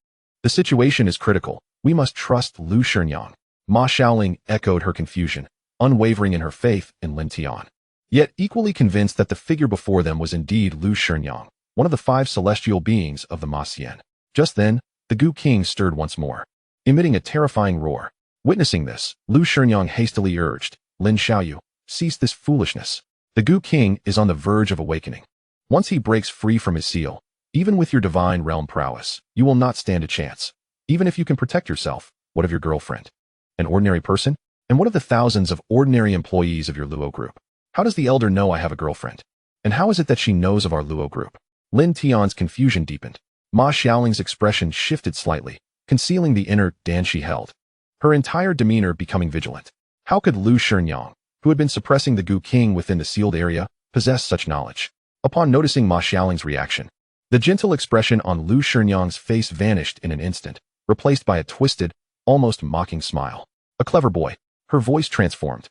"The situation is critical. We must trust Lu Shinyang." Ma Shaoling echoed her confusion, unwavering in her faith in Lin Tian, yet equally convinced that the figure before them was indeed Lu Shinyang, one of the 5 celestial beings of the Ma Xian. Just then, the Gu King stirred once more, emitting a terrifying roar. Witnessing this, Lu Shinyang hastily urged, "Lin Xiaoyu, cease this foolishness. The Gu King is on the verge of awakening. Once he breaks free from his seal, even with your divine realm prowess, you will not stand a chance. Even if you can protect yourself, what of your girlfriend? An ordinary person? And what of the thousands of ordinary employees of your Luo group? How does the elder know I have a girlfriend? And how is it that she knows of our Luo group?" Lin Tian's confusion deepened. Ma Shaoling's expression shifted slightly, concealing the inner Dan she held, her entire demeanor becoming vigilant. How could Lu Shinyang, who had been suppressing the Gu King within the sealed area, possess such knowledge? Upon noticing Ma Shaoling's reaction, the gentle expression on Lu Shinyang's face vanished in an instant, replaced by a twisted, almost mocking smile. "A clever boy." Her voice transformed.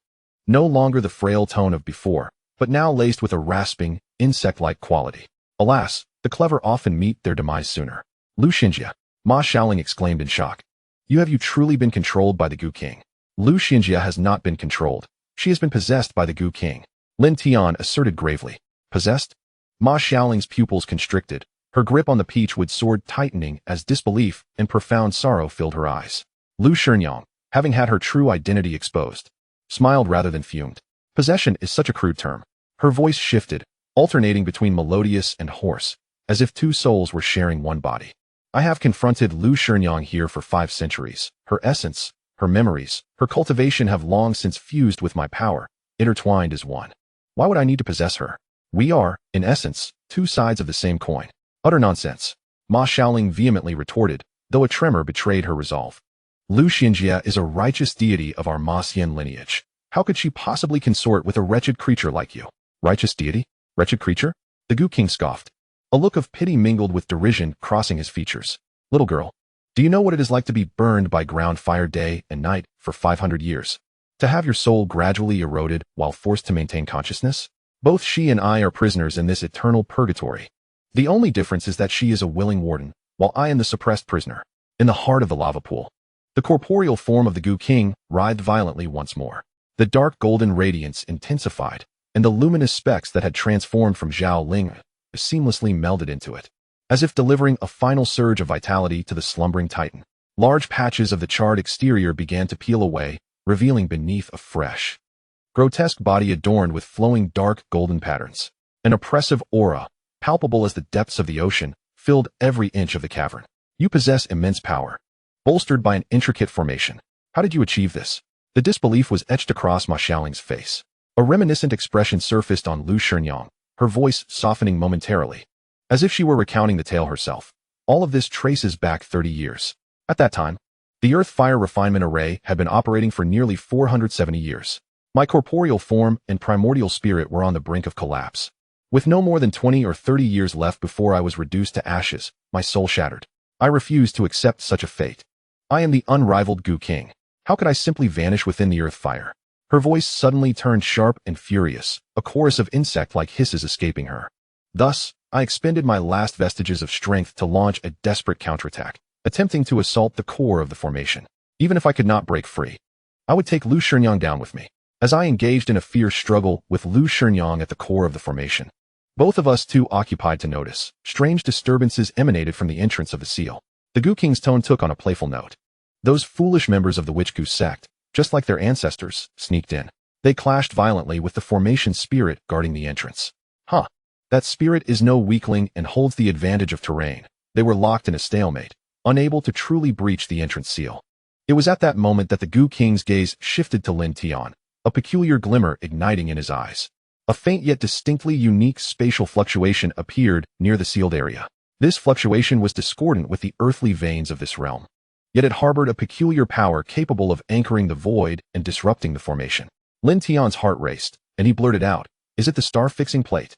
No longer the frail tone of before, but now laced with a rasping, insect-like quality. "Alas, the clever often meet their demise sooner." "Lu Xinjia," Ma Shaoling exclaimed in shock. Have you truly been controlled by the Gu King?" Lu Xinjia has not been controlled. She has been possessed by the Gu King," Lin Tian asserted gravely. "Possessed?" Ma Shaoling's pupils constricted, her grip on the peachwood sword tightening as disbelief and profound sorrow filled her eyes. Lu Shinyang, having had her true identity exposed, smiled rather than fumed. Possession is such a crude term. Her voice shifted, alternating between melodious and hoarse, as if 2 souls were sharing one body. "I have confronted Lu Shinyang here for 5 centuries. Her essence, her memories, her cultivation have long since fused with my power, intertwined as one. Why would I need to possess her? We are, in essence, 2 sides of the same coin." "Utter nonsense," Ma Shaoling vehemently retorted, though a tremor betrayed her resolve. "Lu Xinjia is a righteous deity of our Ma Xian lineage. How could she possibly consort with a wretched creature like you?" "Righteous deity? Wretched creature?" The Gu King scoffed, a look of pity mingled with derision crossing his features. "Little girl, do you know what it is like to be burned by ground fire day and night for 500 years? To have your soul gradually eroded while forced to maintain consciousness? Both she and I are prisoners in this eternal purgatory. The only difference is that she is a willing warden, while I am the suppressed prisoner, in the heart of the lava pool." The corporeal form of the Gu King writhed violently once more. The dark golden radiance intensified, and the luminous specks that had transformed from Zhao Ling seamlessly melded into it, as if delivering a final surge of vitality to the slumbering titan. Large patches of the charred exterior began to peel away, revealing beneath a fresh, grotesque body adorned with flowing dark golden patterns. An oppressive aura, palpable as the depths of the ocean, filled every inch of the cavern. You possess immense power, bolstered by an intricate formation. How did you achieve this? The disbelief was etched across Ma Xiaoling's face. A reminiscent expression surfaced on Lu Shinyang, her voice softening momentarily, as if she were recounting the tale herself. All of this traces back 30 years. At that time, the Earth-Fire Refinement Array had been operating for nearly 470 years. My corporeal form and primordial spirit were on the brink of collapse. With no more than 20 or 30 years left before I was reduced to ashes, my soul shattered. I refused to accept such a fate. I am the unrivaled Gu King. How could I simply vanish within the earth fire? Her voice suddenly turned sharp and furious, a chorus of insect-like hisses escaping her. Thus, I expended my last vestiges of strength to launch a desperate counterattack, attempting to assault the core of the formation. Even if I could not break free, I would take Lu Shinyang down with me. As I engaged in a fierce struggle with Lu Shinyang at the core of the formation, both of us too occupied to notice, strange disturbances emanated from the entrance of the seal. The Gu King's tone took on a playful note. Those foolish members of the Witch Gu sect, just like their ancestors, sneaked in. They clashed violently with the formation spirit guarding the entrance. Huh. That spirit is no weakling and holds the advantage of terrain. They were locked in a stalemate, unable to truly breach the entrance seal. It was at that moment that the Gu King's gaze shifted to Lin Tian, a peculiar glimmer igniting in his eyes. A faint yet distinctly unique spatial fluctuation appeared near the sealed area. This fluctuation was discordant with the earthly veins of this realm. Yet it harbored a peculiar power capable of anchoring the void and disrupting the formation. Lin Tian's heart raced, and he blurted out, "Is it the star-fixing plate?"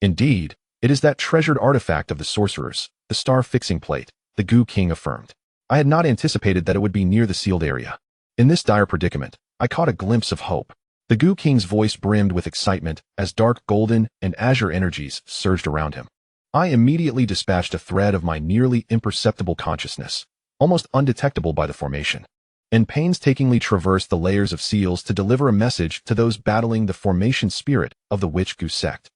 "Indeed, it is that treasured artifact of the sorcerers, the star-fixing plate," the Gu King affirmed. I had not anticipated that it would be near the sealed area. In this dire predicament, I caught a glimpse of hope. The Gu King's voice brimmed with excitement as dark golden and azure energies surged around him. I immediately dispatched a thread of my nearly imperceptible consciousness, almost undetectable by the formation, and painstakingly traversed the layers of seals to deliver a message to those battling the formation spirit of the Witch Gu sect.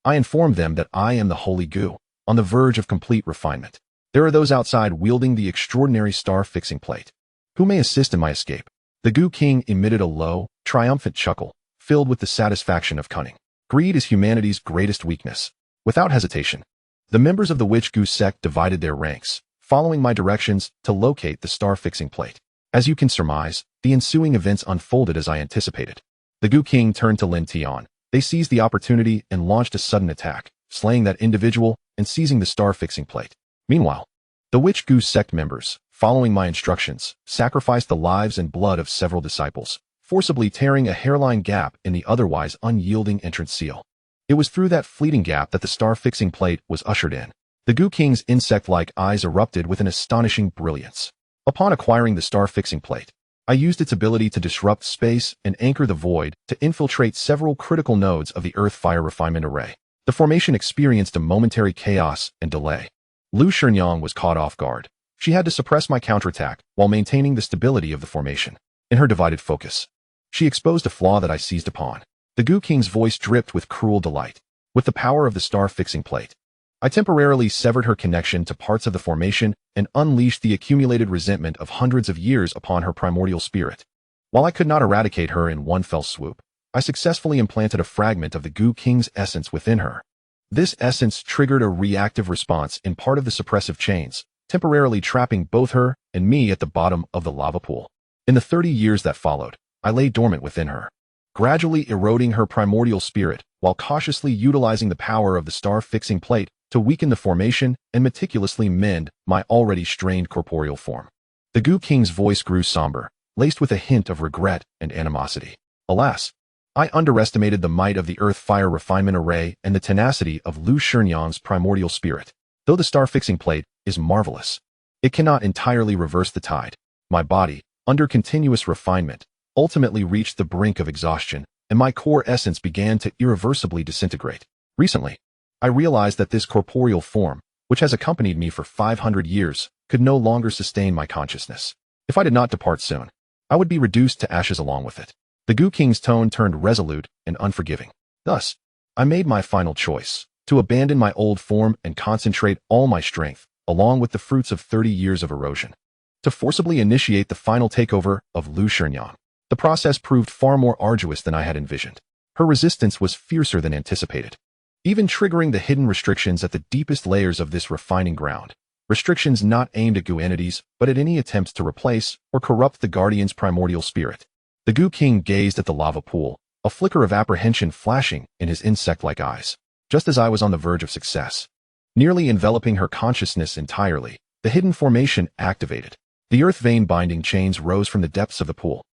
I informed them that I am the Holy Gu, on the verge of complete refinement. There are those outside wielding the extraordinary star-fixing plate. Who may assist in my escape? The Gu King emitted a low, triumphant chuckle, filled with the satisfaction of cunning. Greed is humanity's greatest weakness. Without hesitation, the members of the Witch Gu sect divided their ranks, following my directions to locate the star-fixing plate. As you can surmise, the ensuing events unfolded as I anticipated. The Gu King turned to Lin Tian. They seized the opportunity and launched a sudden attack, slaying that individual and seizing the star-fixing plate. Meanwhile, the Witch Gu sect members, following my instructions, sacrificed the lives and blood of several disciples, forcibly tearing a hairline gap in the otherwise unyielding entrance seal. It was through that fleeting gap that the star-fixing plate was ushered in. The Gu King's insect-like eyes erupted with an astonishing brilliance. Upon acquiring the star-fixing plate, I used its ability to disrupt space and anchor the void to infiltrate several critical nodes of the Earth-Fire Refinement Array. The formation experienced a momentary chaos and delay. Lu Shinyang was caught off guard. She had to suppress my counterattack while maintaining the stability of the formation. In her divided focus, she exposed a flaw that I seized upon. The Gu King's voice dripped with cruel delight. With the power of the star-fixing plate, I temporarily severed her connection to parts of the formation and unleashed the accumulated resentment of hundreds of years upon her primordial spirit. While I could not eradicate her in one fell swoop, I successfully implanted a fragment of the Gu King's essence within her. This essence triggered a reactive response in part of the suppressive chains, temporarily trapping both her and me at the bottom of the lava pool. In the 30 years that followed, I lay dormant within her, gradually eroding her primordial spirit while cautiously utilizing the power of the star-fixing plate to weaken the formation and meticulously mend my already strained corporeal form. The Gu King's voice grew somber, laced with a hint of regret and animosity. Alas, I underestimated the might of the Earth-Fire Refinement Array and the tenacity of Lu Shinyang's primordial spirit. Though the star-fixing plate is marvelous, it cannot entirely reverse the tide. My body, under continuous refinement, ultimately reached the brink of exhaustion, and my core essence began to irreversibly disintegrate. Recently, I realized that this corporeal form, which has accompanied me for 500 years, could no longer sustain my consciousness. If I did not depart soon, I would be reduced to ashes along with it. The Gu King's tone turned resolute and unforgiving. Thus, I made my final choice, to abandon my old form and concentrate all my strength, along with the fruits of 30 years of erosion, to forcibly initiate the final takeover of Lu Shinyang. The process proved far more arduous than I had envisioned. Her resistance was fiercer than anticipated. even triggering the hidden restrictions at the deepest layers of this refining ground. Restrictions not aimed at goo entities, but at any attempts to replace or corrupt the Guardian's primordial spirit. The Goo King gazed at the lava pool, a flicker of apprehension flashing in his insect-like eyes. Just as I was on the verge of success, nearly enveloping her consciousness entirely, the hidden formation activated. The earth vein binding chains rose from the depths of the pool,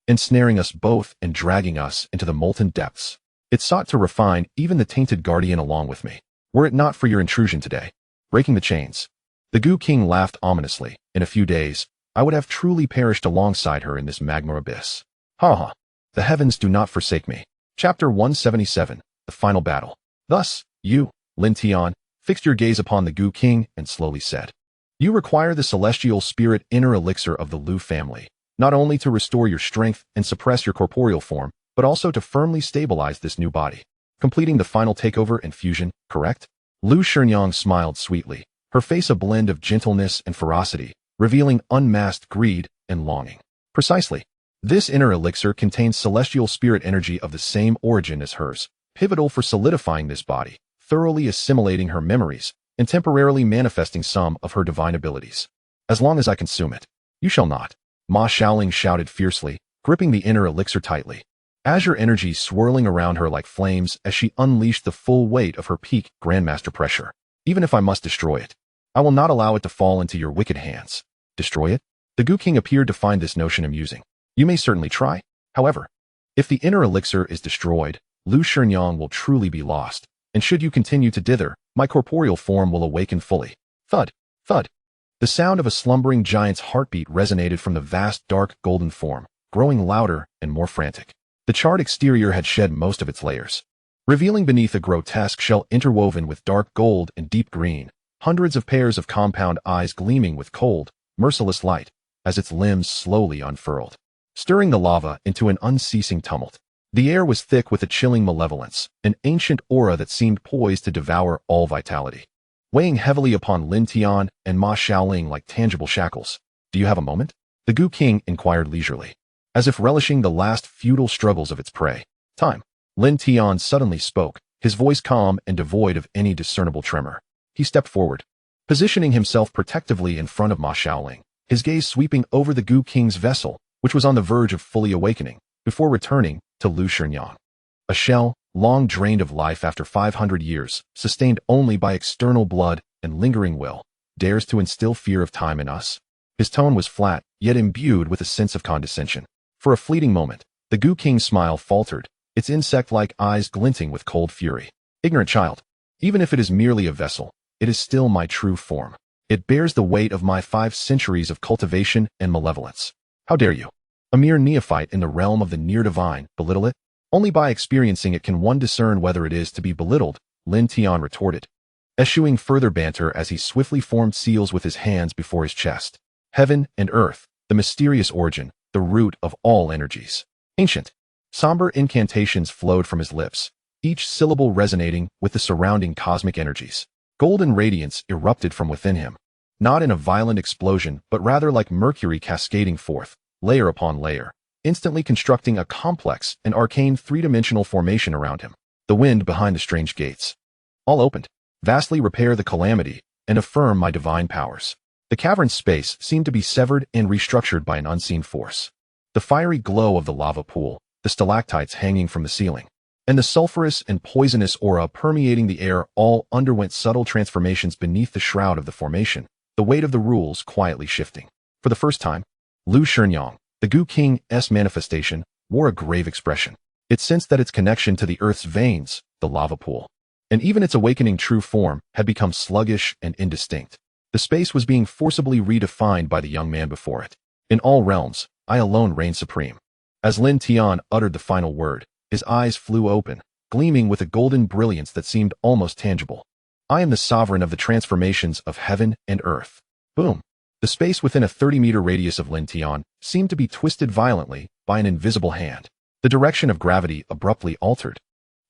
ensnaring us both and dragging us into the molten depths. It sought to refine even the tainted Guardian along with me. Were it not for your intrusion today, breaking the chains. The Goo King laughed ominously. In a few days, I would have truly perished alongside her in this magma abyss. Ha ha. The heavens do not forsake me. Chapter 177, The Final Battle. Thus, you, Lin Tian, fixed your gaze upon the Goo King and slowly said, "You require the celestial spirit inner elixir of the Lu family, not only to restore your strength and suppress your corporeal form, but also to firmly stabilize this new body, completing the final takeover and fusion, correct?" Lu Shinyang smiled sweetly, her face a blend of gentleness and ferocity, revealing unmasked greed and longing. Precisely. This inner elixir contains celestial spirit energy of the same origin as hers, pivotal for solidifying this body, thoroughly assimilating her memories, and temporarily manifesting some of her divine abilities. As long as I consume it, you shall not. Ma Shaoling shouted fiercely, gripping the inner elixir tightly. Azure energy swirling around her like flames as she unleashed the full weight of her peak grandmaster pressure. Even if I must destroy it, I will not allow it to fall into your wicked hands. Destroy it? The Goo King appeared to find this notion amusing. You may certainly try. However, if the inner elixir is destroyed, Lu Shinyang will truly be lost, and should you continue to dither, my corporeal form will awaken fully. Thud, thud. The sound of a slumbering giant's heartbeat resonated from the vast dark golden form, growing louder and more frantic. The charred exterior had shed most of its layers, revealing beneath a grotesque shell interwoven with dark gold and deep green, hundreds of pairs of compound eyes gleaming with cold, merciless light, as its limbs slowly unfurled, stirring the lava into an unceasing tumult. The air was thick with a chilling malevolence, an ancient aura that seemed poised to devour all vitality, weighing heavily upon Lin Tian and Ma Shaoling like tangible shackles. Do you have a moment? The Goo King inquired leisurely, as if relishing the last futile struggles of its prey. Time. Lin Tian suddenly spoke, his voice calm and devoid of any discernible tremor. He stepped forward, positioning himself protectively in front of Ma Shaoling, his gaze sweeping over the Goo King's vessel, which was on the verge of fully awakening, before returning to Lu Shinyang. A shell, long drained of life after 500 years, sustained only by external blood and lingering will, dares to instill fear of time in us. His tone was flat, yet imbued with a sense of condescension. For a fleeting moment, the Goo King's smile faltered, its insect-like eyes glinting with cold fury. Ignorant child, even if it is merely a vessel, it is still my true form. It bears the weight of my 5 centuries of cultivation and malevolence. How dare you, a mere neophyte in the realm of the near-divine, belittle it? Only by experiencing it can one discern whether it is to be belittled, Lin Tian retorted, eschewing further banter as he swiftly formed seals with his hands before his chest. Heaven and earth, the mysterious origin, the root of all energies. Ancient, somber incantations flowed from his lips, each syllable resonating with the surrounding cosmic energies. Golden radiance erupted from within him, not in a violent explosion, but rather like mercury cascading forth, layer upon layer, instantly constructing a complex and arcane 3-dimensional formation around him. The wind behind the strange gates. All opened. Vastly repair the calamity and affirm my divine powers. The cavern's space seemed to be severed and restructured by an unseen force. The fiery glow of the lava pool, the stalactites hanging from the ceiling, and the sulfurous and poisonous aura permeating the air all underwent subtle transformations beneath the shroud of the formation, the weight of the rules quietly shifting. For the first time, Lu Shinyang, the Goo King's manifestation, wore a grave expression. It sensed that its connection to the earth's veins, the lava pool, and even its awakening true form, had become sluggish and indistinct. The space was being forcibly redefined by the young man before it. In all realms, I alone reign supreme. As Lin Tian uttered the final word, his eyes flew open, gleaming with a golden brilliance that seemed almost tangible. I am the sovereign of the transformations of heaven and earth. Boom. The space within a 30-meter radius of Lin Tian seemed to be twisted violently by an invisible hand. The direction of gravity abruptly altered,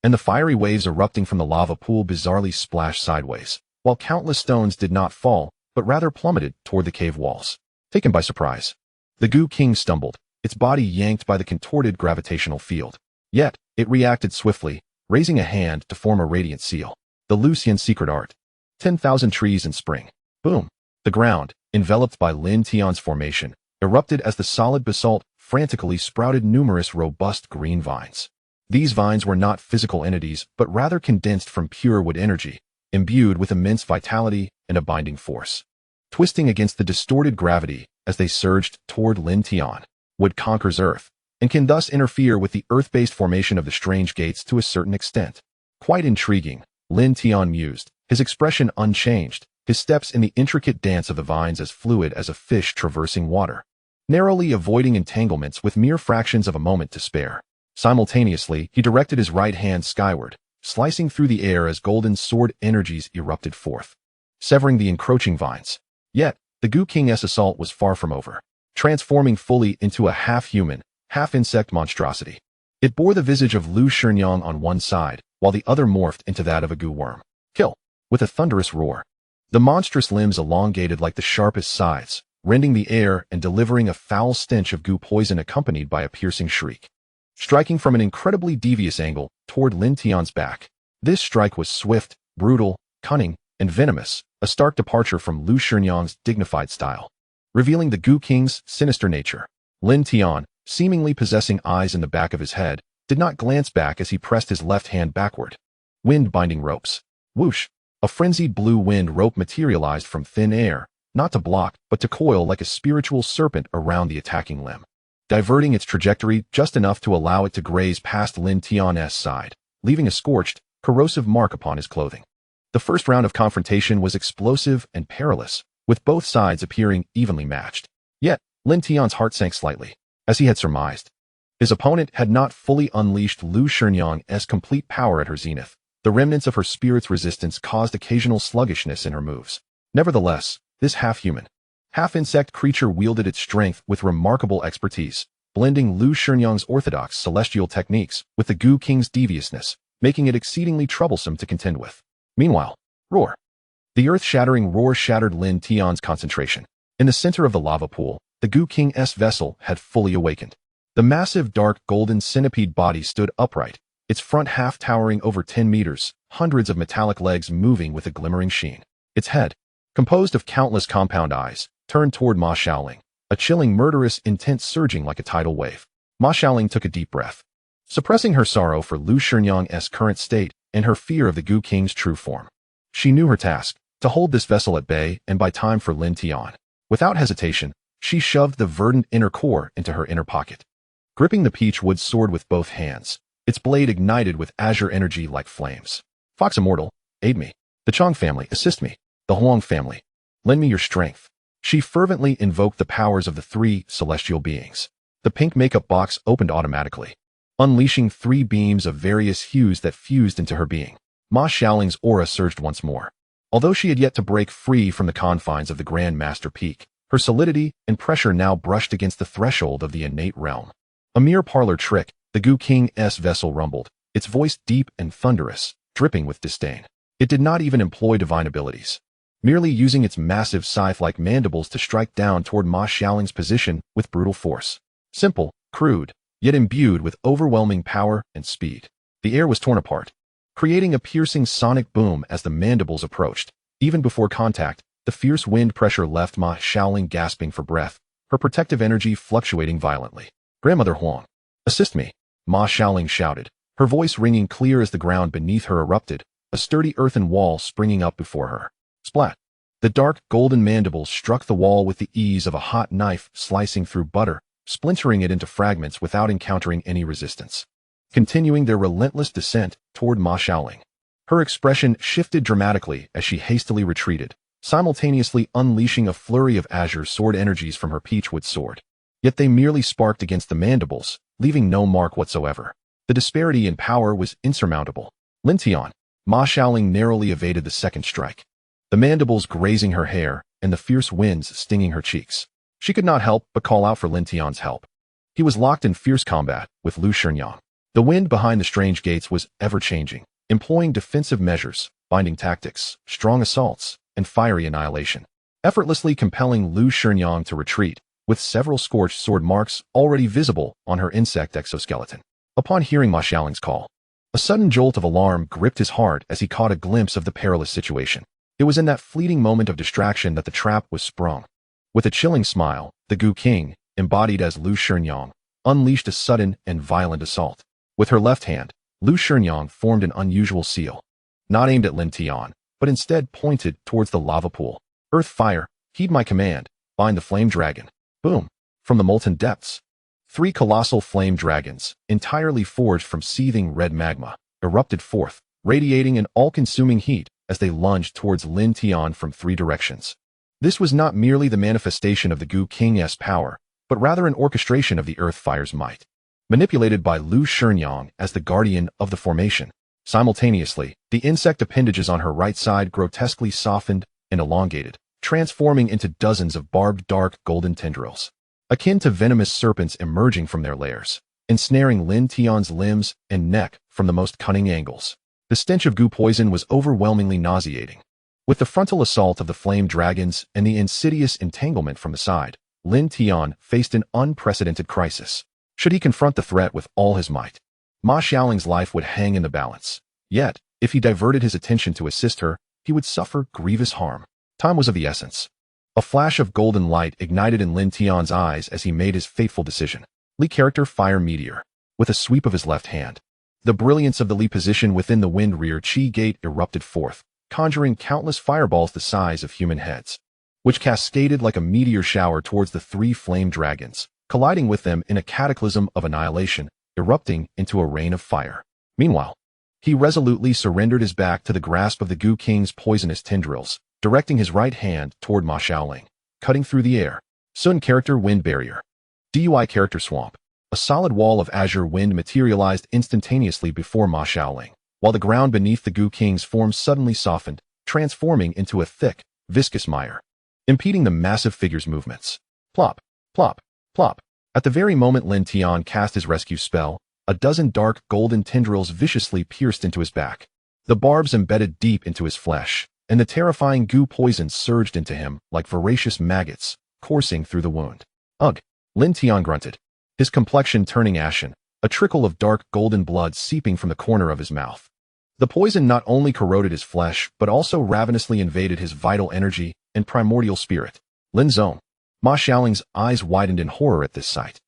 and the fiery waves erupting from the lava pool bizarrely splashed sideways, while countless stones did not fall, but rather plummeted toward the cave walls. Taken by surprise, the Goo King stumbled, its body yanked by the contorted gravitational field. Yet, it reacted swiftly, raising a hand to form a radiant seal. The Lucian secret art. 10,000 trees in spring. Boom. The ground, enveloped by Lin Tian's formation, erupted as the solid basalt frantically sprouted numerous robust green vines. These vines were not physical entities, but rather condensed from pure wood energy, imbued with immense vitality and a binding force. Twisting against the distorted gravity as they surged toward Lin Tian, wood conquers earth, and can thus interfere with the earth-based formation of the strange gates to a certain extent. Quite intriguing, Lin Tian mused, his expression unchanged, his steps in the intricate dance of the vines as fluid as a fish traversing water, narrowly avoiding entanglements with mere fractions of a moment to spare. Simultaneously, he directed his right hand skyward, slicing through the air as golden sword energies erupted forth, severing the encroaching vines. Yet, the Gu King's assault was far from over, transforming fully into a half-human, half-insect monstrosity. It bore the visage of Lu Shinyang on one side, while the other morphed into that of a Gu worm. Kill! With a thunderous roar. The monstrous limbs elongated like the sharpest scythes, rending the air and delivering a foul stench of Gu poison accompanied by a piercing shriek. Striking from an incredibly devious angle toward Lin Tian's back. This strike was swift, brutal, cunning, and venomous, a stark departure from Lu Shinyang's dignified style, revealing the Gu King's sinister nature. Lin Tian, seemingly possessing eyes in the back of his head, did not glance back as he pressed his left hand backward. Wind-binding ropes. Whoosh! A frenzied blue wind rope materialized from thin air, not to block, but to coil like a spiritual serpent around the attacking limb, diverting its trajectory just enough to allow it to graze past Lin Tian's side, leaving a scorched, corrosive mark upon his clothing. The first round of confrontation was explosive and perilous, with both sides appearing evenly matched. Yet, Lin Tian's heart sank slightly, as he had surmised. His opponent had not fully unleashed Lu Shinyang's complete power at her zenith. The remnants of her spirit's resistance caused occasional sluggishness in her moves. Nevertheless, this half-human, half-insect creature wielded its strength with remarkable expertise, blending Lu Shinyang's orthodox celestial techniques with the Gu King's deviousness, making it exceedingly troublesome to contend with. Meanwhile, roar. The earth-shattering roar shattered Lin Tian's concentration. In the center of the lava pool, the Gu King's vessel had fully awakened. The massive dark golden centipede body stood upright, its front half towering over 10 meters, hundreds of metallic legs moving with a glimmering sheen. Its head, composed of countless compound eyes, turned toward Ma Shaoling, a chilling murderous intent surging like a tidal wave. Ma Shaoling took a deep breath, suppressing her sorrow for Lu Shinyang's current state and her fear of the Gu King's true form. She knew her task, to hold this vessel at bay and buy time for Lin Tian. Without hesitation, she shoved the verdant inner core into her inner pocket. Gripping the peach wood sword with both hands, its blade ignited with azure energy like flames. Fox Immortal, aid me. The Chong family, assist me. The Huang family, lend me your strength. She fervently invoked the powers of the three celestial beings. The pink makeup box opened automatically, unleashing 3 beams of various hues that fused into her being. Ma Shaoling's aura surged once more. Although she had yet to break free from the confines of the Grand Master Peak, her solidity and pressure now brushed against the threshold of the innate realm. A mere parlor trick, the Gu King's vessel rumbled, its voice deep and thunderous, dripping with disdain. It did not even employ divine abilities, merely using its massive scythe-like mandibles to strike down toward Ma Shaoling's position with brutal force. Simple, crude, yet imbued with overwhelming power and speed. The air was torn apart, creating a piercing sonic boom as the mandibles approached. Even before contact, the fierce wind pressure left Ma Shaoling gasping for breath, her protective energy fluctuating violently. Grandmother Huang, assist me, Ma Shaoling shouted, her voice ringing clear as the ground beneath her erupted, a sturdy earthen wall springing up before her. Splat! The dark golden mandibles struck the wall with the ease of a hot knife slicing through butter, splintering it into fragments without encountering any resistance. Continuing their relentless descent toward Ma Shaoling. Her expression shifted dramatically as she hastily retreated, simultaneously unleashing a flurry of azure sword energies from her peachwood sword. Yet they merely sparked against the mandibles, leaving no mark whatsoever. The disparity in power was insurmountable. Lin Tian, Ma Shaoling narrowly evaded the second strike, the mandibles grazing her hair and the fierce winds stinging her cheeks. She could not help but call out for Lin Tian's help. He was locked in fierce combat with Lu Shinyang. The wind behind the strange gates was ever-changing, employing defensive measures, binding tactics, strong assaults, and fiery annihilation, effortlessly compelling Lu Shinyang to retreat, with several scorched sword marks already visible on her insect exoskeleton. Upon hearing Ma Shaoling's call, A sudden jolt of alarm gripped his heart as he caught a glimpse of the perilous situation. It was in that fleeting moment of distraction that the trap was sprung. With a chilling smile, the Gu King, embodied as Lu Shinyang, unleashed a sudden and violent assault. With her left hand, Lu Shinyang formed an unusual seal, not aimed at Lin Tian, but instead pointed towards the lava pool. Earth fire, heed my command, bind the flame dragon. Boom! From the molten depths, 3 colossal flame dragons, entirely forged from seething red magma, erupted forth, radiating an all-consuming heat as they lunged towards Lin Tian from 3 directions. This was not merely the manifestation of the Gu King's power, but rather an orchestration of the earth fire's might, manipulated by Lu Shinyang as the guardian of the formation. Simultaneously, the insect appendages on her right side grotesquely softened and elongated, transforming into dozens of barbed dark golden tendrils, akin to venomous serpents emerging from their lairs, ensnaring Lin Tian's limbs and neck from the most cunning angles. The stench of Gu poison was overwhelmingly nauseating. With the frontal assault of the flame dragons and the insidious entanglement from the side, Lin Tian faced an unprecedented crisis. Should he confront the threat with all his might, Ma Xiaoling's life would hang in the balance. Yet, if he diverted his attention to assist her, he would suffer grievous harm. Time was of the essence. A flash of golden light ignited in Lin Tian's eyes as he made his fateful decision. Li character Fire Meteor. With a sweep of his left hand, the brilliance of the Li position within the wind rear chi gate erupted forth, conjuring countless fireballs the size of human heads, which cascaded like a meteor shower towards the 3 flame dragons, colliding with them in a cataclysm of annihilation, erupting into a rain of fire. Meanwhile, he resolutely surrendered his back to the grasp of the Gu King's poisonous tendrils, directing his right hand toward Ma Xiaoling, cutting through the air. Sun character Wind Barrier. DUI character Swamp. A solid wall of azure wind materialized instantaneously before Ma Xiaoling, while the ground beneath the Gu King's form suddenly softened, transforming into a thick, viscous mire, impeding the massive figure's movements. Plop, plop, plop. At the very moment Lin Tian cast his rescue spell, a dozen dark golden tendrils viciously pierced into his back. The barbs embedded deep into his flesh, and the terrifying Gu poison surged into him like voracious maggots, coursing through the wound. Ugh! Lin Tian grunted, his complexion turning ashen, a trickle of dark golden blood seeping from the corner of his mouth. The poison not only corroded his flesh, but also ravenously invaded his vital energy and primordial spirit. Lin Zong. Ma Xiaoling's eyes widened in horror at this sight.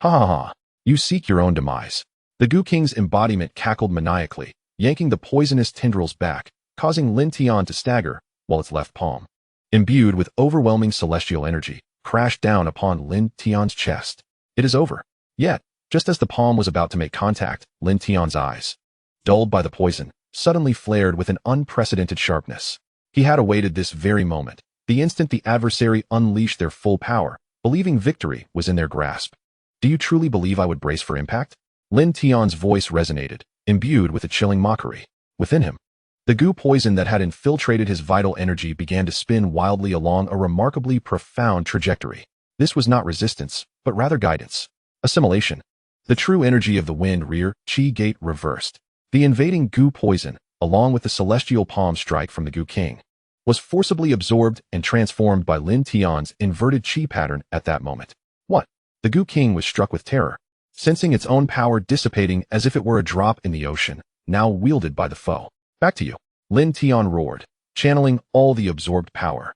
Ha ha ha, you seek your own demise. The Gu King's embodiment cackled maniacally, yanking the poisonous tendrils back, causing Lin Tian to stagger, while its left palm, imbued with overwhelming celestial energy, crashed down upon Lin Tian's chest. It is over. Yet, just as the palm was about to make contact, Lin Tian's eyes, dulled by the poison, suddenly flared with an unprecedented sharpness. He had awaited this very moment, the instant the adversary unleashed their full power, believing victory was in their grasp. Do you truly believe I would brace for impact? Lin Tian's voice resonated, imbued with a chilling mockery. Within him, the Gu poison that had infiltrated his vital energy began to spin wildly along a remarkably profound trajectory. This was not resistance, but rather guidance. Assimilation. The true energy of the wind rear chi gate reversed. The invading Gu poison, along with the celestial palm strike from the Gu King, was forcibly absorbed and transformed by Lin Tian's inverted chi pattern at that moment. What? The Gu King was struck with terror, sensing its own power dissipating as if it were a drop in the ocean, now wielded by the foe. Back to you. Lin Tian roared, channeling all the absorbed power,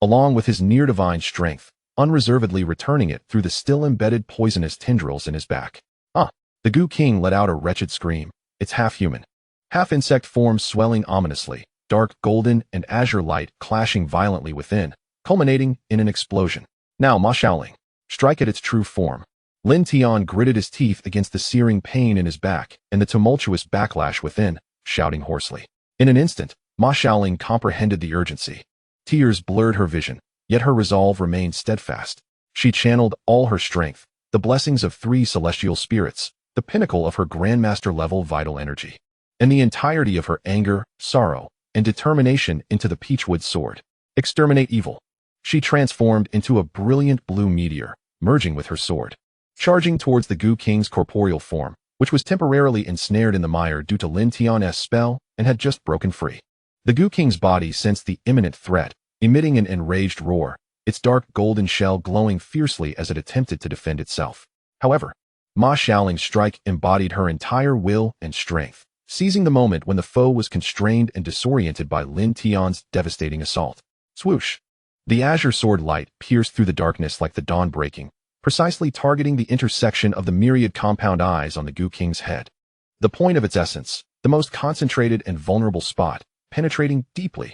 along with his near-divine strength, unreservedly returning it through the still embedded poisonous tendrils in his back. Ah! The Gu King let out a wretched scream, its half-human, half-insect form swelling ominously, dark golden and azure light clashing violently within, culminating in an explosion. Now Ma Xiaoling, strike at its true form. Lin Tian gritted his teeth against the searing pain in his back and the tumultuous backlash within, shouting hoarsely. In an instant, Ma Xiaoling comprehended the urgency. Tears blurred her vision, yet her resolve remained steadfast. She channeled all her strength, the blessings of 3 celestial spirits, the pinnacle of her grandmaster-level vital energy, and the entirety of her anger, sorrow, and determination into the Peachwood sword. Exterminate evil. She transformed into a brilliant blue meteor, merging with her sword, charging towards the Gu King's corporeal form, which was temporarily ensnared in the mire due to Lin Tian's spell and had just broken free. The Gu King's body sensed the imminent threat, emitting an enraged roar, its dark golden shell glowing fiercely as it attempted to defend itself. However, Ma Xiaoling's strike embodied her entire will and strength, seizing the moment when the foe was constrained and disoriented by Lin Tian's devastating assault. Swoosh! The azure sword light pierced through the darkness like the dawn breaking, precisely targeting the intersection of the myriad compound eyes on the Gu King's head. The point of its essence, the most concentrated and vulnerable spot, penetrating deeply.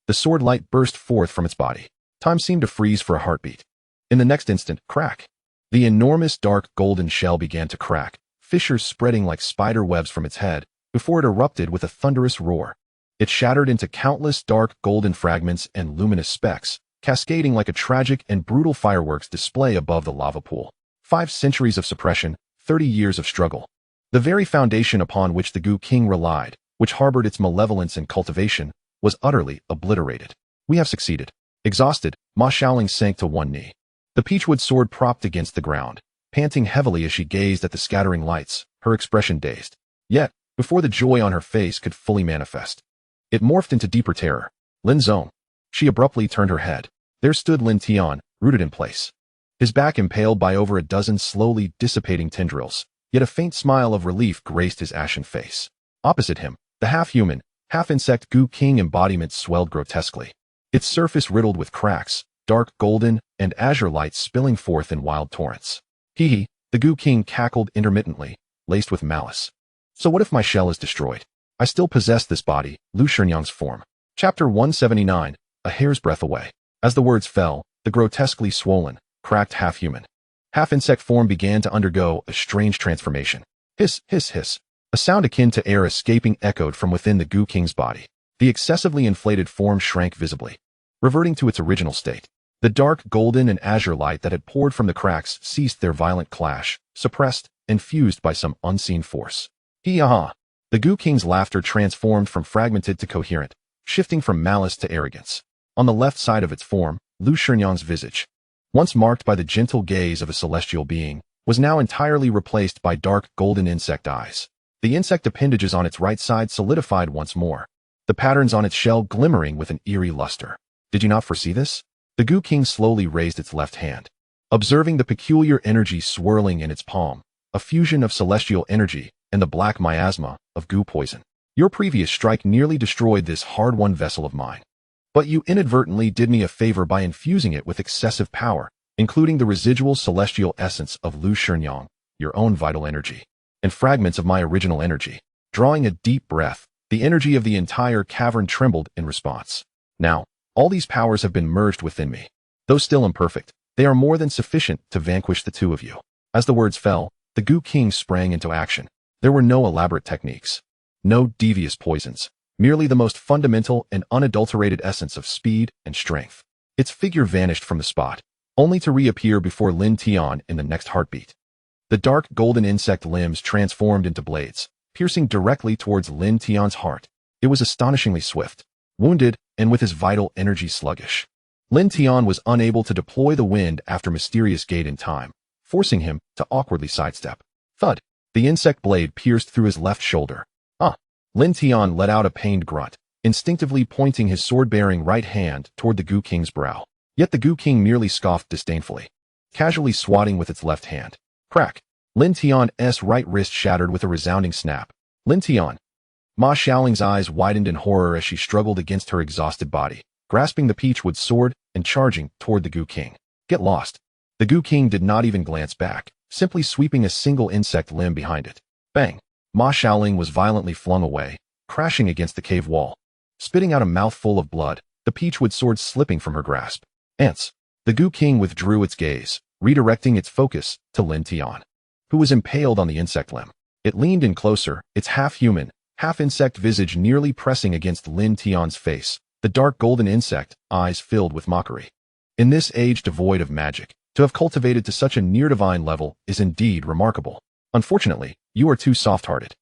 The sword light burst forth from its body. Time seemed to freeze for a heartbeat. In the next instant, crack! The enormous dark golden shell began to crack, fissures spreading like spider webs from its head, before it erupted with a thunderous roar. It shattered into countless dark golden fragments and luminous specks, cascading like a tragic and brutal fireworks display above the lava pool. 5 centuries of suppression, 30 years of struggle. The very foundation upon which the Gu King relied, which harbored its malevolence and cultivation, was utterly obliterated. We have succeeded. Exhausted, Ma Xiaoling sank to one knee. The peachwood sword propped against the ground, panting heavily as she gazed at the scattering lights, her expression dazed. Yet, before the joy on her face could fully manifest, it morphed into deeper terror. Lin Zong. She abruptly turned her head. There stood Lin Tian, rooted in place. His back impaled by over a dozen slowly dissipating tendrils, yet a faint smile of relief graced his ashen face. Opposite him, the half-human, half-insect Gu King embodiment swelled grotesquely, its surface riddled with cracks, dark golden and azure lights spilling forth in wild torrents. Hee, the Gu King cackled intermittently, laced with malice. So what if my shell is destroyed? I still possess this body, Lu Shinyang's form. Chapter 179, A Hair's Breadth Away. As the words fell, the grotesquely swollen, cracked half-human, half-insect form began to undergo a strange transformation. Hiss, hiss, hiss. A sound akin to air escaping echoed from within the Gu King's body. The excessively inflated form shrank visibly, reverting to its original state. The dark golden and azure light that had poured from the cracks ceased their violent clash, suppressed and fused by some unseen force. Hee-ah! The Gu King's laughter transformed from fragmented to coherent, shifting from malice to arrogance. On the left side of its form, Lu Shinyang's visage, once marked by the gentle gaze of a celestial being, was now entirely replaced by dark golden insect eyes. The insect appendages on its right side solidified once more, the patterns on its shell glimmering with an eerie luster. Did you not foresee this? The Gu King slowly raised its left hand, observing the peculiar energy swirling in its palm, a fusion of celestial energy and the black miasma of Gu poison. Your previous strike nearly destroyed this hard-won vessel of mine. But you inadvertently did me a favor by infusing it with excessive power, including the residual celestial essence of Lu Shinyang, your own vital energy, and fragments of my original energy. Drawing a deep breath, the energy of the entire cavern trembled in response. Now, all these powers have been merged within me. Though still imperfect, they are more than sufficient to vanquish the two of you. As the words fell, the Gu King sprang into action. There were no elaborate techniques, no devious poisons, merely the most fundamental and unadulterated essence of speed and strength. Its figure vanished from the spot, only to reappear before Lin Tian in the next heartbeat. The dark golden insect limbs transformed into blades, piercing directly towards Lin Tian's heart. It was astonishingly swift, wounded, and with his vital energy sluggish. Lin Tian was unable to deploy the wind after mysterious gate in time, forcing him to awkwardly sidestep. Thud! The insect blade pierced through his left shoulder. Lin Tian let out a pained grunt, instinctively pointing his sword-bearing right hand toward the Gu King's brow. Yet the Gu King merely scoffed disdainfully, casually swatting with its left hand. Crack! Lin Tian's right wrist shattered with a resounding snap. Lin Tian! Ma Xiaoling's eyes widened in horror as she struggled against her exhausted body, grasping the peachwood sword and charging toward the Gu King. Get lost! The Gu King did not even glance back, simply sweeping a single insect limb behind it. Bang! Ma Xiaoling was violently flung away, crashing against the cave wall, spitting out a mouthful of blood, the peachwood sword slipping from her grasp. Ants! The Gu King withdrew its gaze, redirecting its focus to Lin Tian, who was impaled on the insect limb. It leaned in closer, its half-human, half-insect visage nearly pressing against Lin Tian's face, the dark golden insect eyes filled with mockery. In this age devoid of magic, to have cultivated to such a near-divine level is indeed remarkable. Unfortunately, you are too soft-hearted.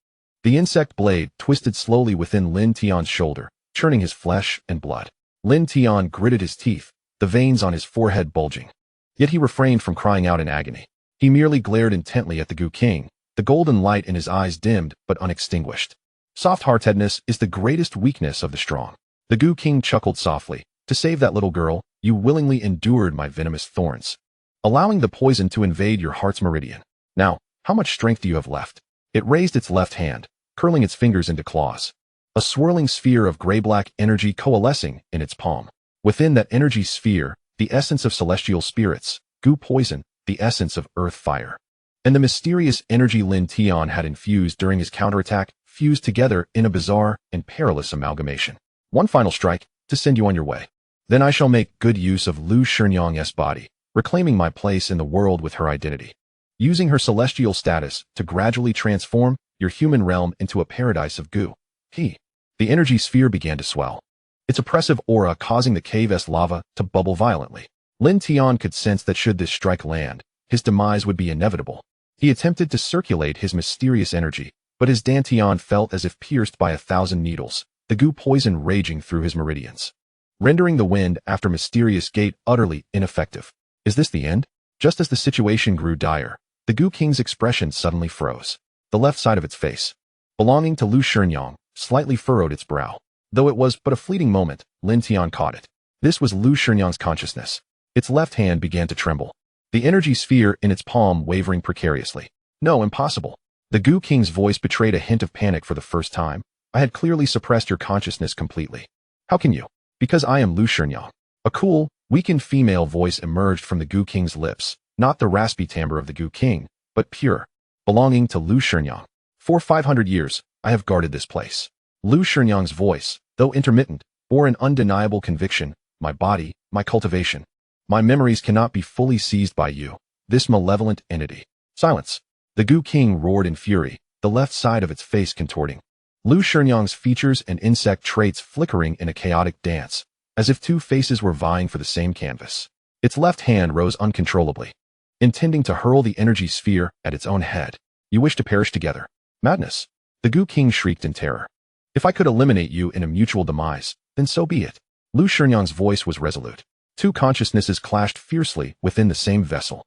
The insect blade twisted slowly within Lin Tian's shoulder, churning his flesh and blood. Lin Tian gritted his teeth, the veins on his forehead bulging. Yet he refrained from crying out in agony. He merely glared intently at the Gu King, the golden light in his eyes dimmed but unextinguished. Soft-heartedness is the greatest weakness of the strong. The Gu King chuckled softly. To save that little girl, you willingly endured my venomous thorns, allowing the poison to invade your heart's meridian. Now, how much strength do you have left? It raised its left hand, curling its fingers into claws. A swirling sphere of gray-black energy coalescing in its palm. Within that energy sphere, the essence of celestial spirits, goo poison, the essence of earth fire, and the mysterious energy Lin Tian had infused during his counterattack fused together in a bizarre and perilous amalgamation. One final strike to send you on your way. Then I shall make good use of Lu Shinyang's body, reclaiming my place in the world with her identity, using her celestial status to gradually transform your human realm into a paradise of goo. The energy sphere began to swell, its oppressive aura causing the cave's lava to bubble violently. Lin Tian could sense that should this strike land, his demise would be inevitable. He attempted to circulate his mysterious energy, but his dantian felt as if pierced by 1,000 needles, the goo poison raging through his meridians, rendering the wind after mysterious gate utterly ineffective. Is this the end? Just as the situation grew dire, the Goo King's expression suddenly froze. The left side of its face, belonging to Lu Shinyang, slightly furrowed its brow. Though it was but a fleeting moment, Lin Tian caught it. This was Lu Shinyang's consciousness. Its left hand began to tremble, the energy sphere in its palm wavering precariously. No, impossible. The Goo King's voice betrayed a hint of panic for the first time. I had clearly suppressed your consciousness completely. How can you? Because I am Lu Shinyang. A cool, weakened female voice emerged from the Goo King's lips, not the raspy timbre of the Goo King, but pure, belonging to Lu Shinyang. For 500 years, I have guarded this place. Lu Shinyang's voice, though intermittent, bore an undeniable conviction. My body, my cultivation, my memories cannot be fully seized by you, this malevolent entity. Silence. The Goo King roared in fury, the left side of its face contorting. Lu Shinyang's features and insect traits flickering in a chaotic dance, as if two faces were vying for the same canvas. Its left hand rose uncontrollably, intending to hurl the energy sphere at its own head. You wish to perish together. Madness. The Goo King shrieked in terror. If I could eliminate you in a mutual demise, then so be it. Lu Shinyang's voice was resolute. Two consciousnesses clashed fiercely within the same vessel.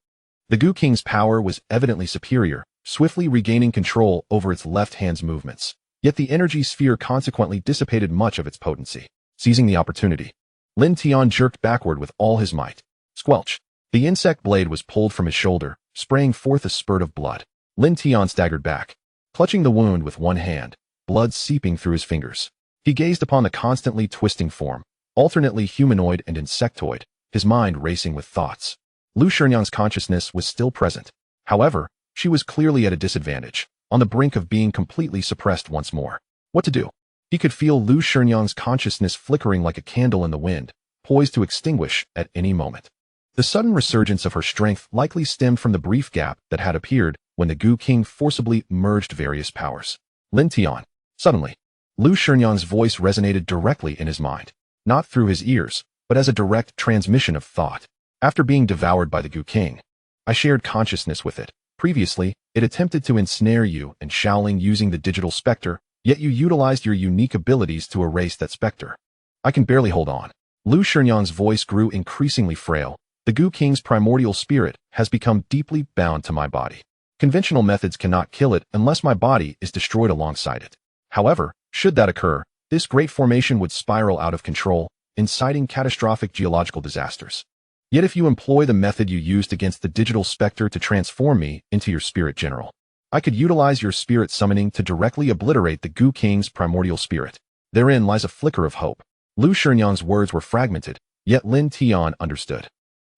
The Goo King's power was evidently superior, swiftly regaining control over its left hand's movements. Yet the energy sphere consequently dissipated much of its potency. Seizing the opportunity, Lin Tian jerked backward with all his might. Squelch. The insect blade was pulled from his shoulder, spraying forth a spurt of blood. Lin Tian staggered back, clutching the wound with one hand, blood seeping through his fingers. He gazed upon the constantly twisting form, alternately humanoid and insectoid, his mind racing with thoughts. Lu Shinyang's consciousness was still present. However, she was clearly at a disadvantage, on the brink of being completely suppressed once more. What to do? He could feel Lu Shinyang's consciousness flickering like a candle in the wind, poised to extinguish at any moment. The sudden resurgence of her strength likely stemmed from the brief gap that had appeared when the Goo King forcibly merged various powers. Lin Tian. Suddenly, Lu Shinyang's voice resonated directly in his mind, not through his ears, but as a direct transmission of thought. After being devoured by the Goo King, I shared consciousness with it. Previously, it attempted to ensnare you and Shaolin using the digital specter, yet you utilized your unique abilities to erase that specter. I can barely hold on. Lu Shinyang's voice grew increasingly frail. The Goo King's primordial spirit has become deeply bound to my body. Conventional methods cannot kill it unless my body is destroyed alongside it. However, should that occur, this great formation would spiral out of control, inciting catastrophic geological disasters. Yet if you employ the method you used against the digital specter to transform me into your spirit general, I could utilize your spirit summoning to directly obliterate the Goo King's primordial spirit. Therein lies a flicker of hope. Lu Shinyang's words were fragmented, yet Lin Tian understood.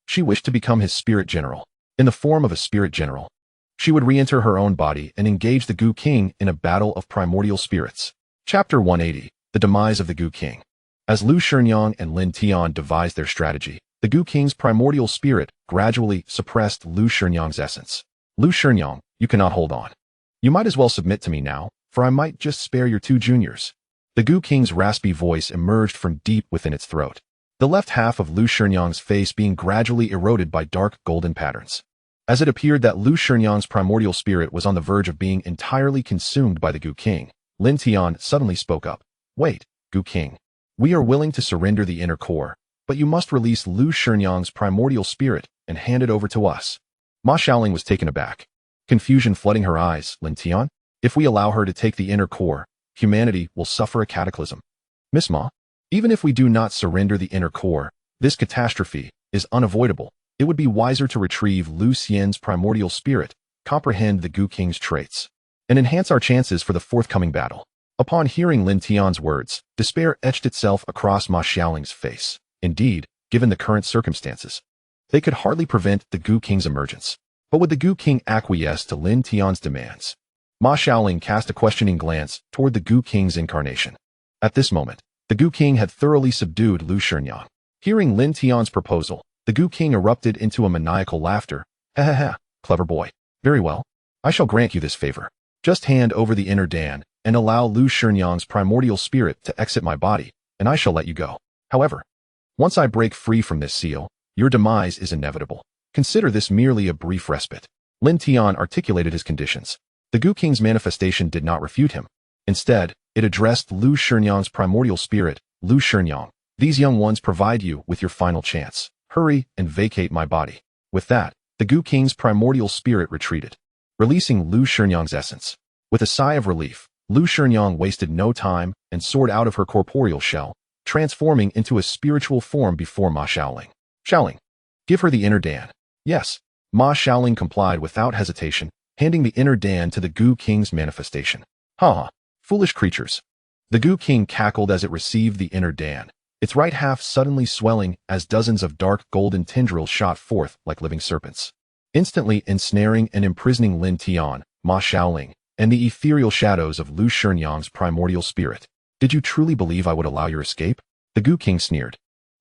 She wished to become his spirit general. In the form of a spirit general, she would re-enter her own body and engage the Goo King in a battle of primordial spirits. Chapter 180. The Demise of the Goo King. As Lu Shinyang and Lin Tian devised their strategy, the Goo King's primordial spirit gradually suppressed Lu Shinyang's essence. Lu Shinyang, you cannot hold on. You might as well submit to me now, for I might just spare your two juniors. The Goo King's raspy voice emerged from deep within its throat, the left half of Lu Shinyang's face being gradually eroded by dark golden patterns. As it appeared that Lu Shinyang's primordial spirit was on the verge of being entirely consumed by the Goo King, Lin Tian suddenly spoke up. Wait, Goo King. We are willing to surrender the inner core, but you must release Lu Shinyang's primordial spirit and hand it over to us. Ma Shaoling was taken aback, confusion flooding her eyes. Lin Tian, if we allow her to take the inner core, humanity will suffer a cataclysm. Miss Ma, even if we do not surrender the inner core, this catastrophe is unavoidable. It would be wiser to retrieve Lu Xian's primordial spirit, comprehend the Goo King's traits, and enhance our chances for the forthcoming battle. Upon hearing Lin Tian's words, despair etched itself across Ma Xiaoling's face. Indeed, given the current circumstances, they could hardly prevent the Gu King's emergence. But would the Gu King acquiesce to Lin Tian's demands? Ma Xiaoling cast a questioning glance toward the Gu King's incarnation. At this moment, the Gu King had thoroughly subdued Lu Shinyang. Hearing Lin Tian's proposal, the Gu King erupted into a maniacal laughter. Ha ha ha, clever boy. Very well. I shall grant you this favor. Just hand over the inner Dan and allow Lu Shinyang's primordial spirit to exit my body, and I shall let you go. However, once I break free from this seal, your demise is inevitable. Consider this merely a brief respite. Lin Tian articulated his conditions. The Gu King's manifestation did not refute him. Instead, it addressed Lu Shinyang's primordial spirit. Lu Shinyang, these young ones provide you with your final chance. Hurry and vacate my body. With that, the Gu King's primordial spirit retreated, releasing Lu Shinyang's essence. With a sigh of relief, Lu Shinyang wasted no time and soared out of her corporeal shell, transforming into a spiritual form before Ma Xiaoling. Xiaoling, give her the inner Dan. Yes. Ma Xiaoling complied without hesitation, handing the inner Dan to the Gu King's manifestation. Ha! Foolish creatures. The Gu King cackled as it received the inner Dan, its right half suddenly swelling as dozens of dark golden tendrils shot forth like living serpents, instantly ensnaring and imprisoning Lin Tian, Ma Xiaoling, and the ethereal shadows of Lu Shinyang's primordial spirit. Did you truly believe I would allow your escape? The Gu King sneered,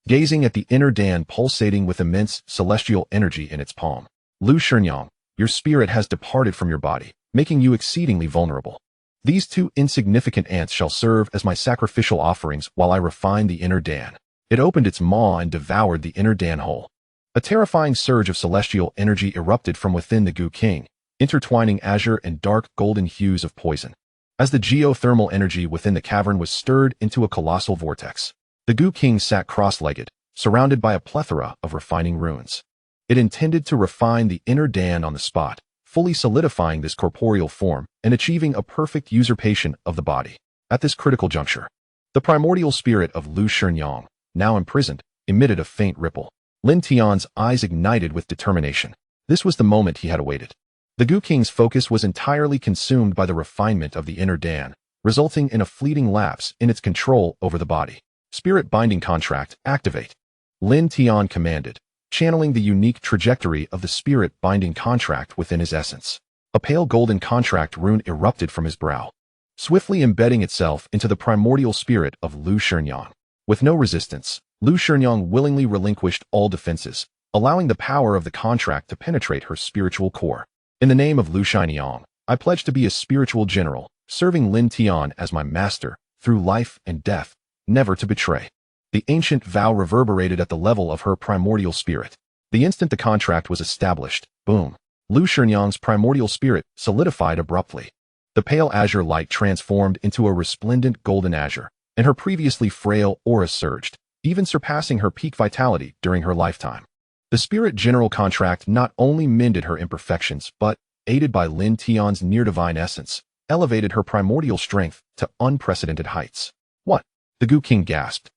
gazing at the inner Dan pulsating with immense celestial energy in its palm. Lu Shinyang, your spirit has departed from your body, making you exceedingly vulnerable. These two insignificant ants shall serve as my sacrificial offerings while I refine the inner Dan. It opened its maw and devoured the inner Dan whole. A terrifying surge of celestial energy erupted from within the Gu King, intertwining azure and dark golden hues of poison. As the geothermal energy within the cavern was stirred into a colossal vortex, the Gu King sat cross-legged, surrounded by a plethora of refining runes. It intended to refine the inner Dan on the spot, fully solidifying this corporeal form and achieving a perfect usurpation of the body. At this critical juncture, the primordial spirit of Lu Shinyang, now imprisoned, emitted a faint ripple. Lin Tian's eyes ignited with determination. This was the moment he had awaited. The Gu King's focus was entirely consumed by the refinement of the inner Dan, resulting in a fleeting lapse in its control over the body. Spirit binding contract, activate. Lin Tian commanded, channeling the unique trajectory of the spirit binding contract within his essence. A pale golden contract rune erupted from his brow, swiftly embedding itself into the primordial spirit of Lu Shinyang. With no resistance, Lu Shinyang willingly relinquished all defenses, allowing the power of the contract to penetrate her spiritual core. In the name of Lu Shinyang, I pledge to be a spiritual general, serving Lin Tian as my master, through life and death, never to betray. The ancient vow reverberated at the level of her primordial spirit. The instant the contract was established, boom, Lu Shinyang's primordial spirit solidified abruptly. The pale azure light transformed into a resplendent golden azure, and her previously frail aura surged, even surpassing her peak vitality during her lifetime. The spirit general contract not only mended her imperfections, but, aided by Lin Tian's near-divine essence, elevated her primordial strength to unprecedented heights. What? The Gu King gasped,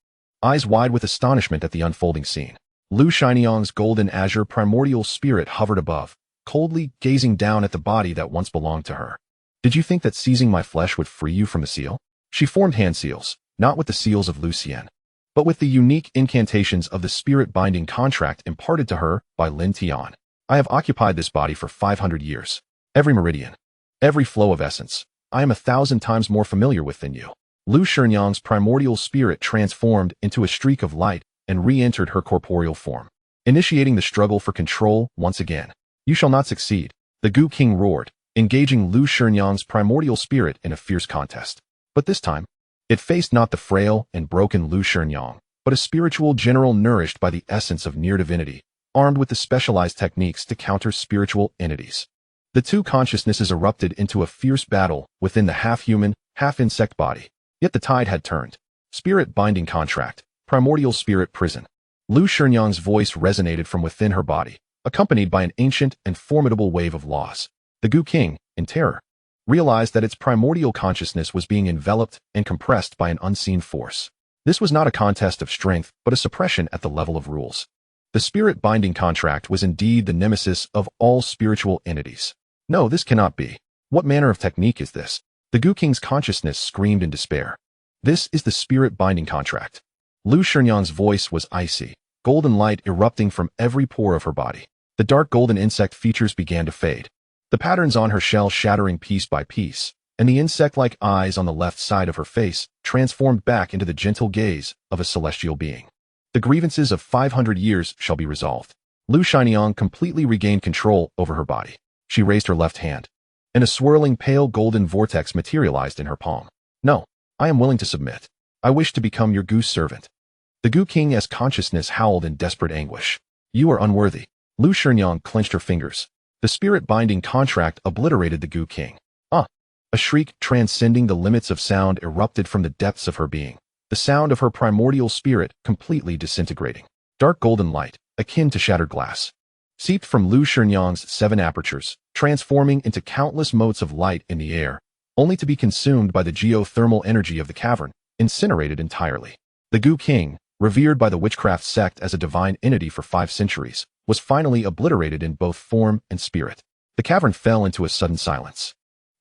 eyes wide with astonishment at the unfolding scene. Lu Shinyang's golden azure primordial spirit hovered above, coldly gazing down at the body that once belonged to her. Did you think that seizing my flesh would free you from the seal? She formed hand seals, not with the seals of Lu Xian, but with the unique incantations of the spirit binding contract imparted to her by Lin Tian. I have occupied this body for 500 years. Every meridian, every flow of essence, I am 1,000 times more familiar with than you. Lu Shinyang's primordial spirit transformed into a streak of light and re-entered her corporeal form, initiating the struggle for control once again. You shall not succeed, the Gu King roared, engaging Lu Shinyang's primordial spirit in a fierce contest. But this time, it faced not the frail and broken Lu Shinyang, but a spiritual general nourished by the essence of near divinity, armed with the specialized techniques to counter spiritual entities. The two consciousnesses erupted into a fierce battle within the half-human, half-insect body. Yet the tide had turned. Spirit binding contract, primordial spirit prison. Lu Shinyang's voice resonated from within her body, accompanied by an ancient and formidable wave of loss. The Gu King, in terror, realized that its primordial consciousness was being enveloped and compressed by an unseen force. This was not a contest of strength, but a suppression at the level of rules. The spirit binding contract was indeed the nemesis of all spiritual entities. No, this cannot be. What manner of technique is this? The Gu King's consciousness screamed in despair. This is the spirit binding contract. Lu Shinyang's voice was icy, golden light erupting from every pore of her body. The dark golden insect features began to fade, the patterns on her shell shattering piece by piece, and the insect-like eyes on the left side of her face transformed back into the gentle gaze of a celestial being. The grievances of 500 years shall be resolved. Lu Shinyang completely regained control over her body. She raised her left hand, and a swirling pale golden vortex materialized in her palm. No, I am willing to submit. I wish to become your Gu's servant. The Gu King's consciousness howled in desperate anguish. You are unworthy. Lu Shinyang clenched her fingers. The spirit-binding contract obliterated the Gu King. A shriek transcending the limits of sound erupted from the depths of her being, the sound of her primordial spirit completely disintegrating. Dark golden light, akin to shattered glass, seeped from Lu Shinyang's 7 apertures, transforming into countless motes of light in the air, only to be consumed by the geothermal energy of the cavern, incinerated entirely. The Gu King, revered by the witchcraft sect as a divine entity for 5 centuries, was finally obliterated in both form and spirit. The cavern fell into a sudden silence.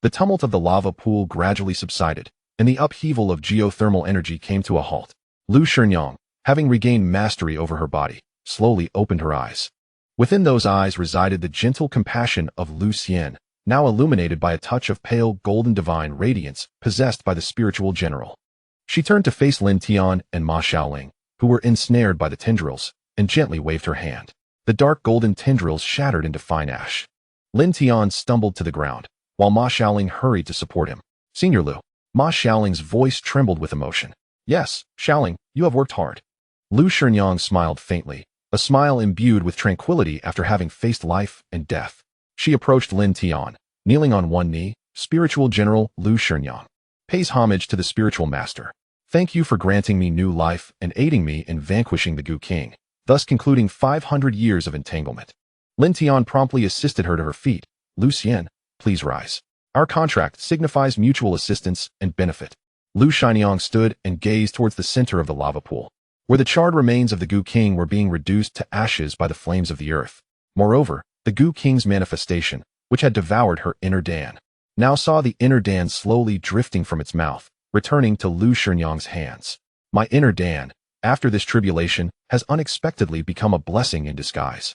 The tumult of the lava pool gradually subsided, and the upheaval of geothermal energy came to a halt. Lu Shinyang, having regained mastery over her body, slowly opened her eyes. Within those eyes resided the gentle compassion of Lu Xian, now illuminated by a touch of pale golden divine radiance possessed by the spiritual general. She turned to face Lin Tian and Ma Xiaoling, who were ensnared by the tendrils, and gently waved her hand. The dark golden tendrils shattered into fine ash. Lin Tian stumbled to the ground, while Ma Xiaoling hurried to support him. Senior Lu. Ma Xiaoling's voice trembled with emotion. Yes, Xiaoling, you have worked hard. Lu Shinyang smiled faintly, a smile imbued with tranquility after having faced life and death. She approached Lin Tian, kneeling on one knee. Spiritual General Lu Shinyang pays homage to the spiritual master. Thank you for granting me new life and aiding me in vanquishing the Gu King, thus concluding 500 years of entanglement. Lin Tian promptly assisted her to her feet. Lu Xian, please rise. Our contract signifies mutual assistance and benefit. Lu Shinyang stood and gazed towards the center of the lava pool, where the charred remains of the Gu King were being reduced to ashes by the flames of the earth. Moreover, the Gu King's manifestation, which had devoured her inner Dan, now saw the inner Dan slowly drifting from its mouth, returning to Lu Shinyang's hands. My inner Dan, after this tribulation, has unexpectedly become a blessing in disguise.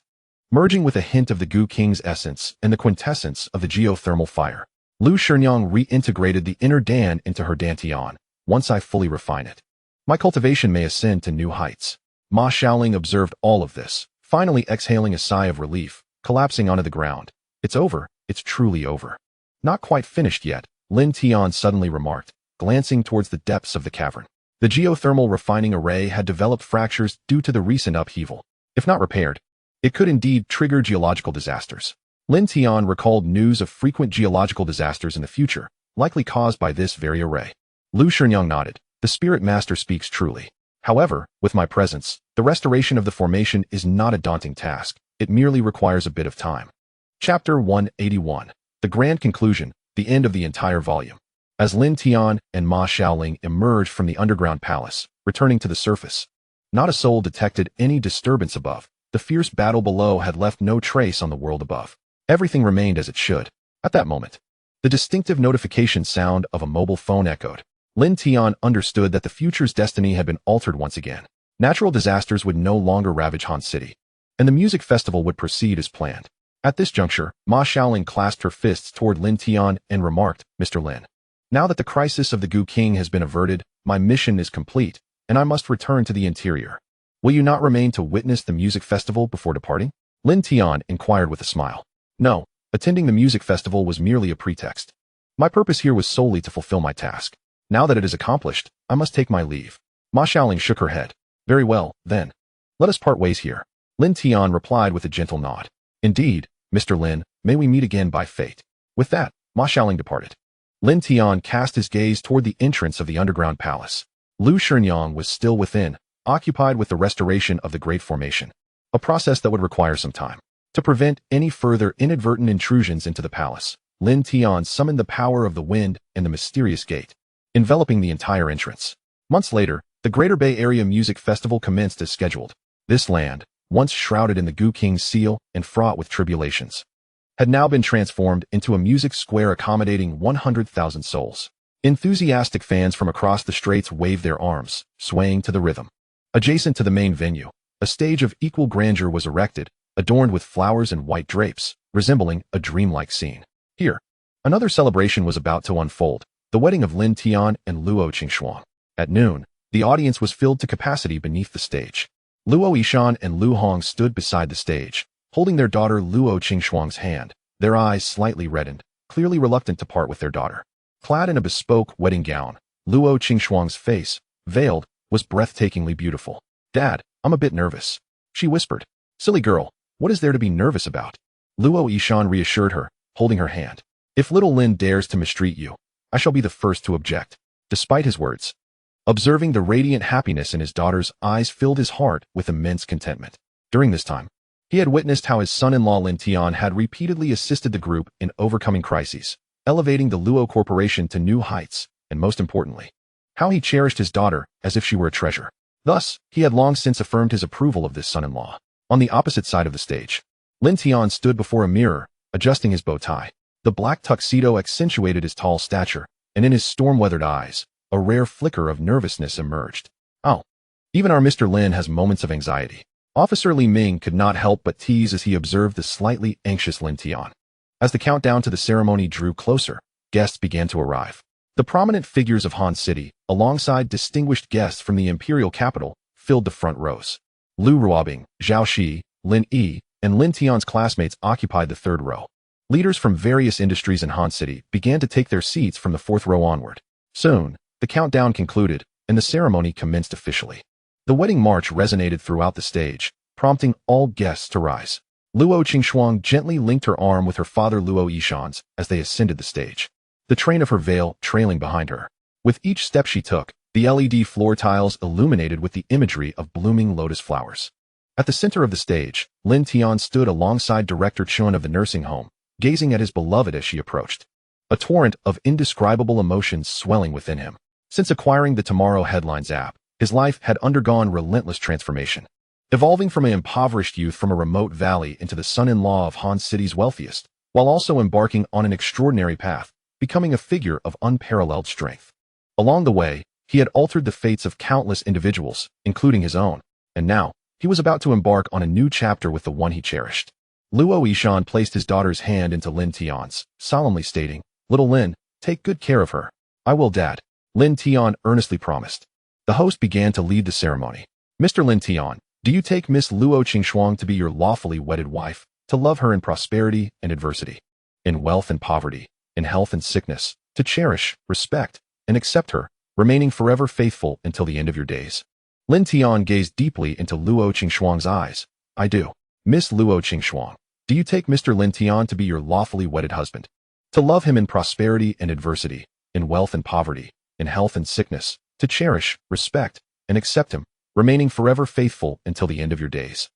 Merging with a hint of the Gu King's essence and the quintessence of the geothermal fire, Lu Shinyang reintegrated the inner Dan into her dantian. Once I fully refine it, my cultivation may ascend to new heights. Ma Xiaoling observed all of this, finally exhaling a sigh of relief, collapsing onto the ground. It's over, it's truly over. Not quite finished yet, Lin Tian suddenly remarked, glancing towards the depths of the cavern. The geothermal refining array had developed fractures due to the recent upheaval. If not repaired, it could indeed trigger geological disasters. Lin Tian recalled news of frequent geological disasters in the future, likely caused by this very array. Lu Shinyang nodded. The spirit master speaks truly. However, with my presence, the restoration of the formation is not a daunting task. It merely requires a bit of time. Chapter 181. The Grand Conclusion, the end of the entire volume. As Lin Tian and Ma Xiaoling emerged from the underground palace, returning to the surface, not a soul detected any disturbance above. The fierce battle below had left no trace on the world above. Everything remained as it should. At that moment, the distinctive notification sound of a mobile phone echoed. Lin Tian understood that the future's destiny had been altered once again. Natural disasters would no longer ravage Han City, and the music festival would proceed as planned. At this juncture, Ma Xiaoling clasped her fists toward Lin Tian and remarked, Mr. Lin, now that the crisis of the Gu King has been averted, my mission is complete, and I must return to the interior. Will you not remain to witness the music festival before departing? Lin Tian inquired with a smile. No, attending the music festival was merely a pretext. My purpose here was solely to fulfill my task. Now that it is accomplished, I must take my leave. Ma Xiaoling shook her head. Very well, then. Let us part ways here. Lin Tian replied with a gentle nod. Indeed, Mr. Lin, may we meet again by fate. With that, Ma Xiaoling departed. Lin Tian cast his gaze toward the entrance of the underground palace. Lu Shinyang was still within, occupied with the restoration of the Great Formation, a process that would require some time. To prevent any further inadvertent intrusions into the palace, Lin Tian summoned the power of the wind and the mysterious gate, enveloping the entire entrance. Months later, the Greater Bay Area Music Festival commenced as scheduled. This land, once shrouded in the Gu King's seal and fraught with tribulations, had now been transformed into a music square accommodating 100,000 souls. Enthusiastic fans from across the straits waved their arms, swaying to the rhythm. Adjacent to the main venue, a stage of equal grandeur was erected, adorned with flowers and white drapes, resembling a dreamlike scene. Here, another celebration was about to unfold, the wedding of Lin Tian and Luo Qingxuang. At noon, the audience was filled to capacity beneath the stage. Luo Yishan and Lu Hong stood beside the stage, holding their daughter Luo Qingxuang's hand, their eyes slightly reddened, clearly reluctant to part with their daughter. Clad in a bespoke wedding gown, Luo Qingxuang's face, veiled, was breathtakingly beautiful. "Dad, I'm a bit nervous," she whispered. "Silly girl, what is there to be nervous about?" Luo Yishan reassured her, holding her hand. "If little Lin dares to mistreat you, I shall be the first to object." Despite his words, observing the radiant happiness in his daughter's eyes filled his heart with immense contentment. During this time, he had witnessed how his son-in-law Lin Tian had repeatedly assisted the group in overcoming crises, elevating the Luo Corporation to new heights, and most importantly, how he cherished his daughter as if she were a treasure. Thus, he had long since affirmed his approval of this son-in-law. On the opposite side of the stage, Lin Tian stood before a mirror, adjusting his bow tie. The black tuxedo accentuated his tall stature, and in his storm-weathered eyes, a rare flicker of nervousness emerged. "Oh, even our Mr. Lin has moments of anxiety." Officer Li Ming could not help but tease as he observed the slightly anxious Lin Tian. As the countdown to the ceremony drew closer, guests began to arrive. The prominent figures of Han City, alongside distinguished guests from the imperial capital, filled the front rows. Lu Ruobing, Zhao Shi, Lin Yi, and Lin Tian's classmates occupied the third row. Leaders from various industries in Han City began to take their seats from the fourth row onward. Soon, the countdown concluded, and the ceremony commenced officially. The wedding march resonated throughout the stage, prompting all guests to rise. Luo Qingxuang gently linked her arm with her father Luo Yishan's as they ascended the stage, the train of her veil trailing behind her. With each step she took, the LED floor tiles illuminated with the imagery of blooming lotus flowers. At the center of the stage, Lin Tian stood alongside Director Chun of the nursing home, gazing at his beloved as she approached. A torrent of indescribable emotions swelling within him. Since acquiring the Tomorrow Headlines app, his life had undergone relentless transformation. Evolving from an impoverished youth from a remote valley into the son-in-law of Han City's wealthiest, while also embarking on an extraordinary path, becoming a figure of unparalleled strength. Along the way, he had altered the fates of countless individuals, including his own, and now, he was about to embark on a new chapter with the one he cherished. Luo Yishan placed his daughter's hand into Lin Tian's, solemnly stating, "Little Lin, take good care of her." "I will, Dad," Lin Tian earnestly promised. The host began to lead the ceremony. "Mr. Lin Tian, do you take Miss Luo Qingxuang to be your lawfully wedded wife, to love her in prosperity and adversity, in wealth and poverty, in health and sickness, to cherish, respect, and accept her, remaining forever faithful until the end of your days?" Lin Tian gazed deeply into Luo Qingxuang's eyes. "I do. Miss Luo Qingxuang, do you take Mr. Lin Tian to be your lawfully wedded husband, to love him in prosperity and adversity, in wealth and poverty, in health and sickness, to cherish, respect, and accept him, remaining forever faithful until the end of your days?"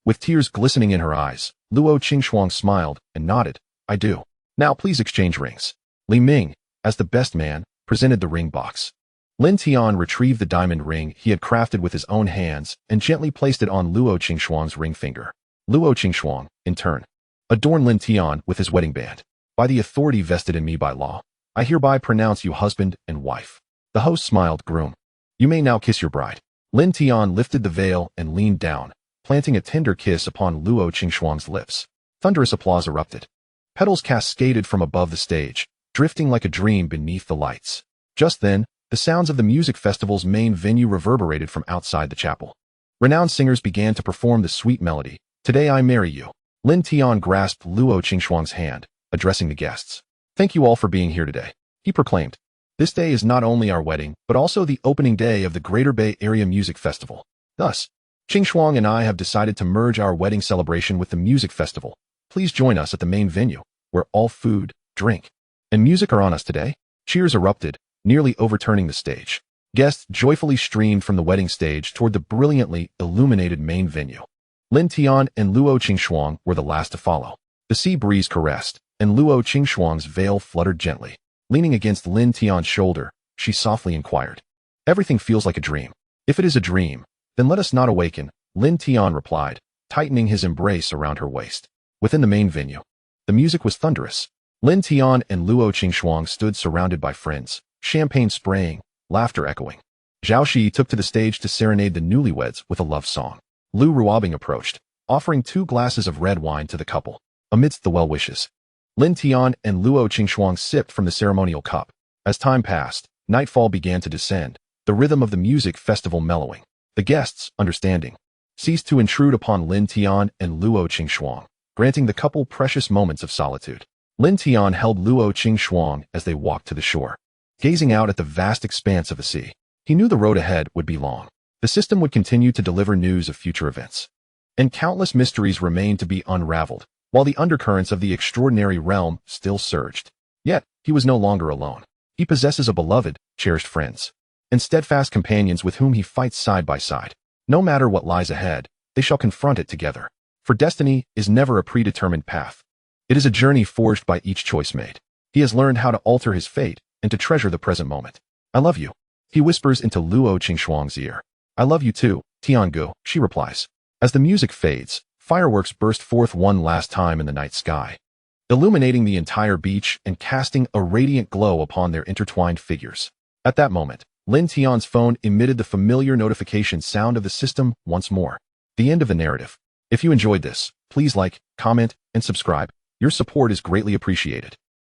With tears glistening in her eyes, Luo Qingxuang smiled and nodded. "I do. Now please exchange rings." Li Ming, as the best man, presented the ring box. Lin Tian retrieved the diamond ring he had crafted with his own hands and gently placed it on Luo Qingxuang's ring finger. Luo Qingxuang, in turn, adorned Lin Tian with his wedding band. "By the authority vested in me by law, I hereby pronounce you husband and wife." The host smiled. "Groom, you may now kiss your bride." Lin Tian lifted the veil and leaned down, planting a tender kiss upon Luo Qingxuang's lips. Thunderous applause erupted. Petals cascaded from above the stage, drifting like a dream beneath the lights. Just then, the sounds of the music festival's main venue reverberated from outside the chapel. Renowned singers began to perform the sweet melody, "Today I Marry You." Lin Tian grasped Luo Qingxuang's hand, addressing the guests. "Thank you all for being here today," he proclaimed. "This day is not only our wedding, but also the opening day of the Greater Bay Area Music Festival. Thus, Qingxuang and I have decided to merge our wedding celebration with the music festival. Please join us at the main venue, where all food, drink, and music are on us today." Cheers erupted, nearly overturning the stage. Guests joyfully streamed from the wedding stage toward the brilliantly illuminated main venue. Lin Tian and Luo Qingxuang were the last to follow. The sea breeze caressed, and Luo Qingxuang's veil fluttered gently. Leaning against Lin Tian's shoulder, she softly inquired, "Everything feels like a dream. If it is a dream, then let us not awaken," Lin Tian replied, tightening his embrace around her waist. Within the main venue, The music was thunderous. Lin Tian and Luo Qingxuang stood surrounded by friends, champagne spraying, laughter echoing. Zhao Shi took to the stage to serenade the newlyweds with a love song. Lu Ruobing approached, offering 2 glasses of red wine to the couple. Amidst the well-wishes, Lin Tian and Luo Qingxuang sipped from the ceremonial cup. As time passed, nightfall began to descend, the rhythm of the music festival mellowing. The guests, understanding, ceased to intrude upon Lin Tian and Luo Qingxuang, granting the couple precious moments of solitude. Lin Tian held Luo Qingxuang as they walked to the shore, gazing out at the vast expanse of the sea. He knew the road ahead would be long. The system would continue to deliver news of future events, and countless mysteries remained to be unraveled, while the undercurrents of the extraordinary realm still surged. Yet, he was no longer alone. He possesses a beloved, cherished friends, and steadfast companions with whom he fights side by side. No matter what lies ahead, they shall confront it together. For destiny is never a predetermined path. It is a journey forged by each choice made. He has learned how to alter his fate and to treasure the present moment. I love you, he whispers into Luo Qingxuang's ear. I love you too, Tiangu, she replies. As the music fades, fireworks burst forth one last time in the night sky, illuminating the entire beach and casting a radiant glow upon their intertwined figures. At that moment, Lin Tian's phone emitted the familiar notification sound of the system once more. The end of the narrative. If you enjoyed this, please like, comment, and subscribe. Your support is greatly appreciated.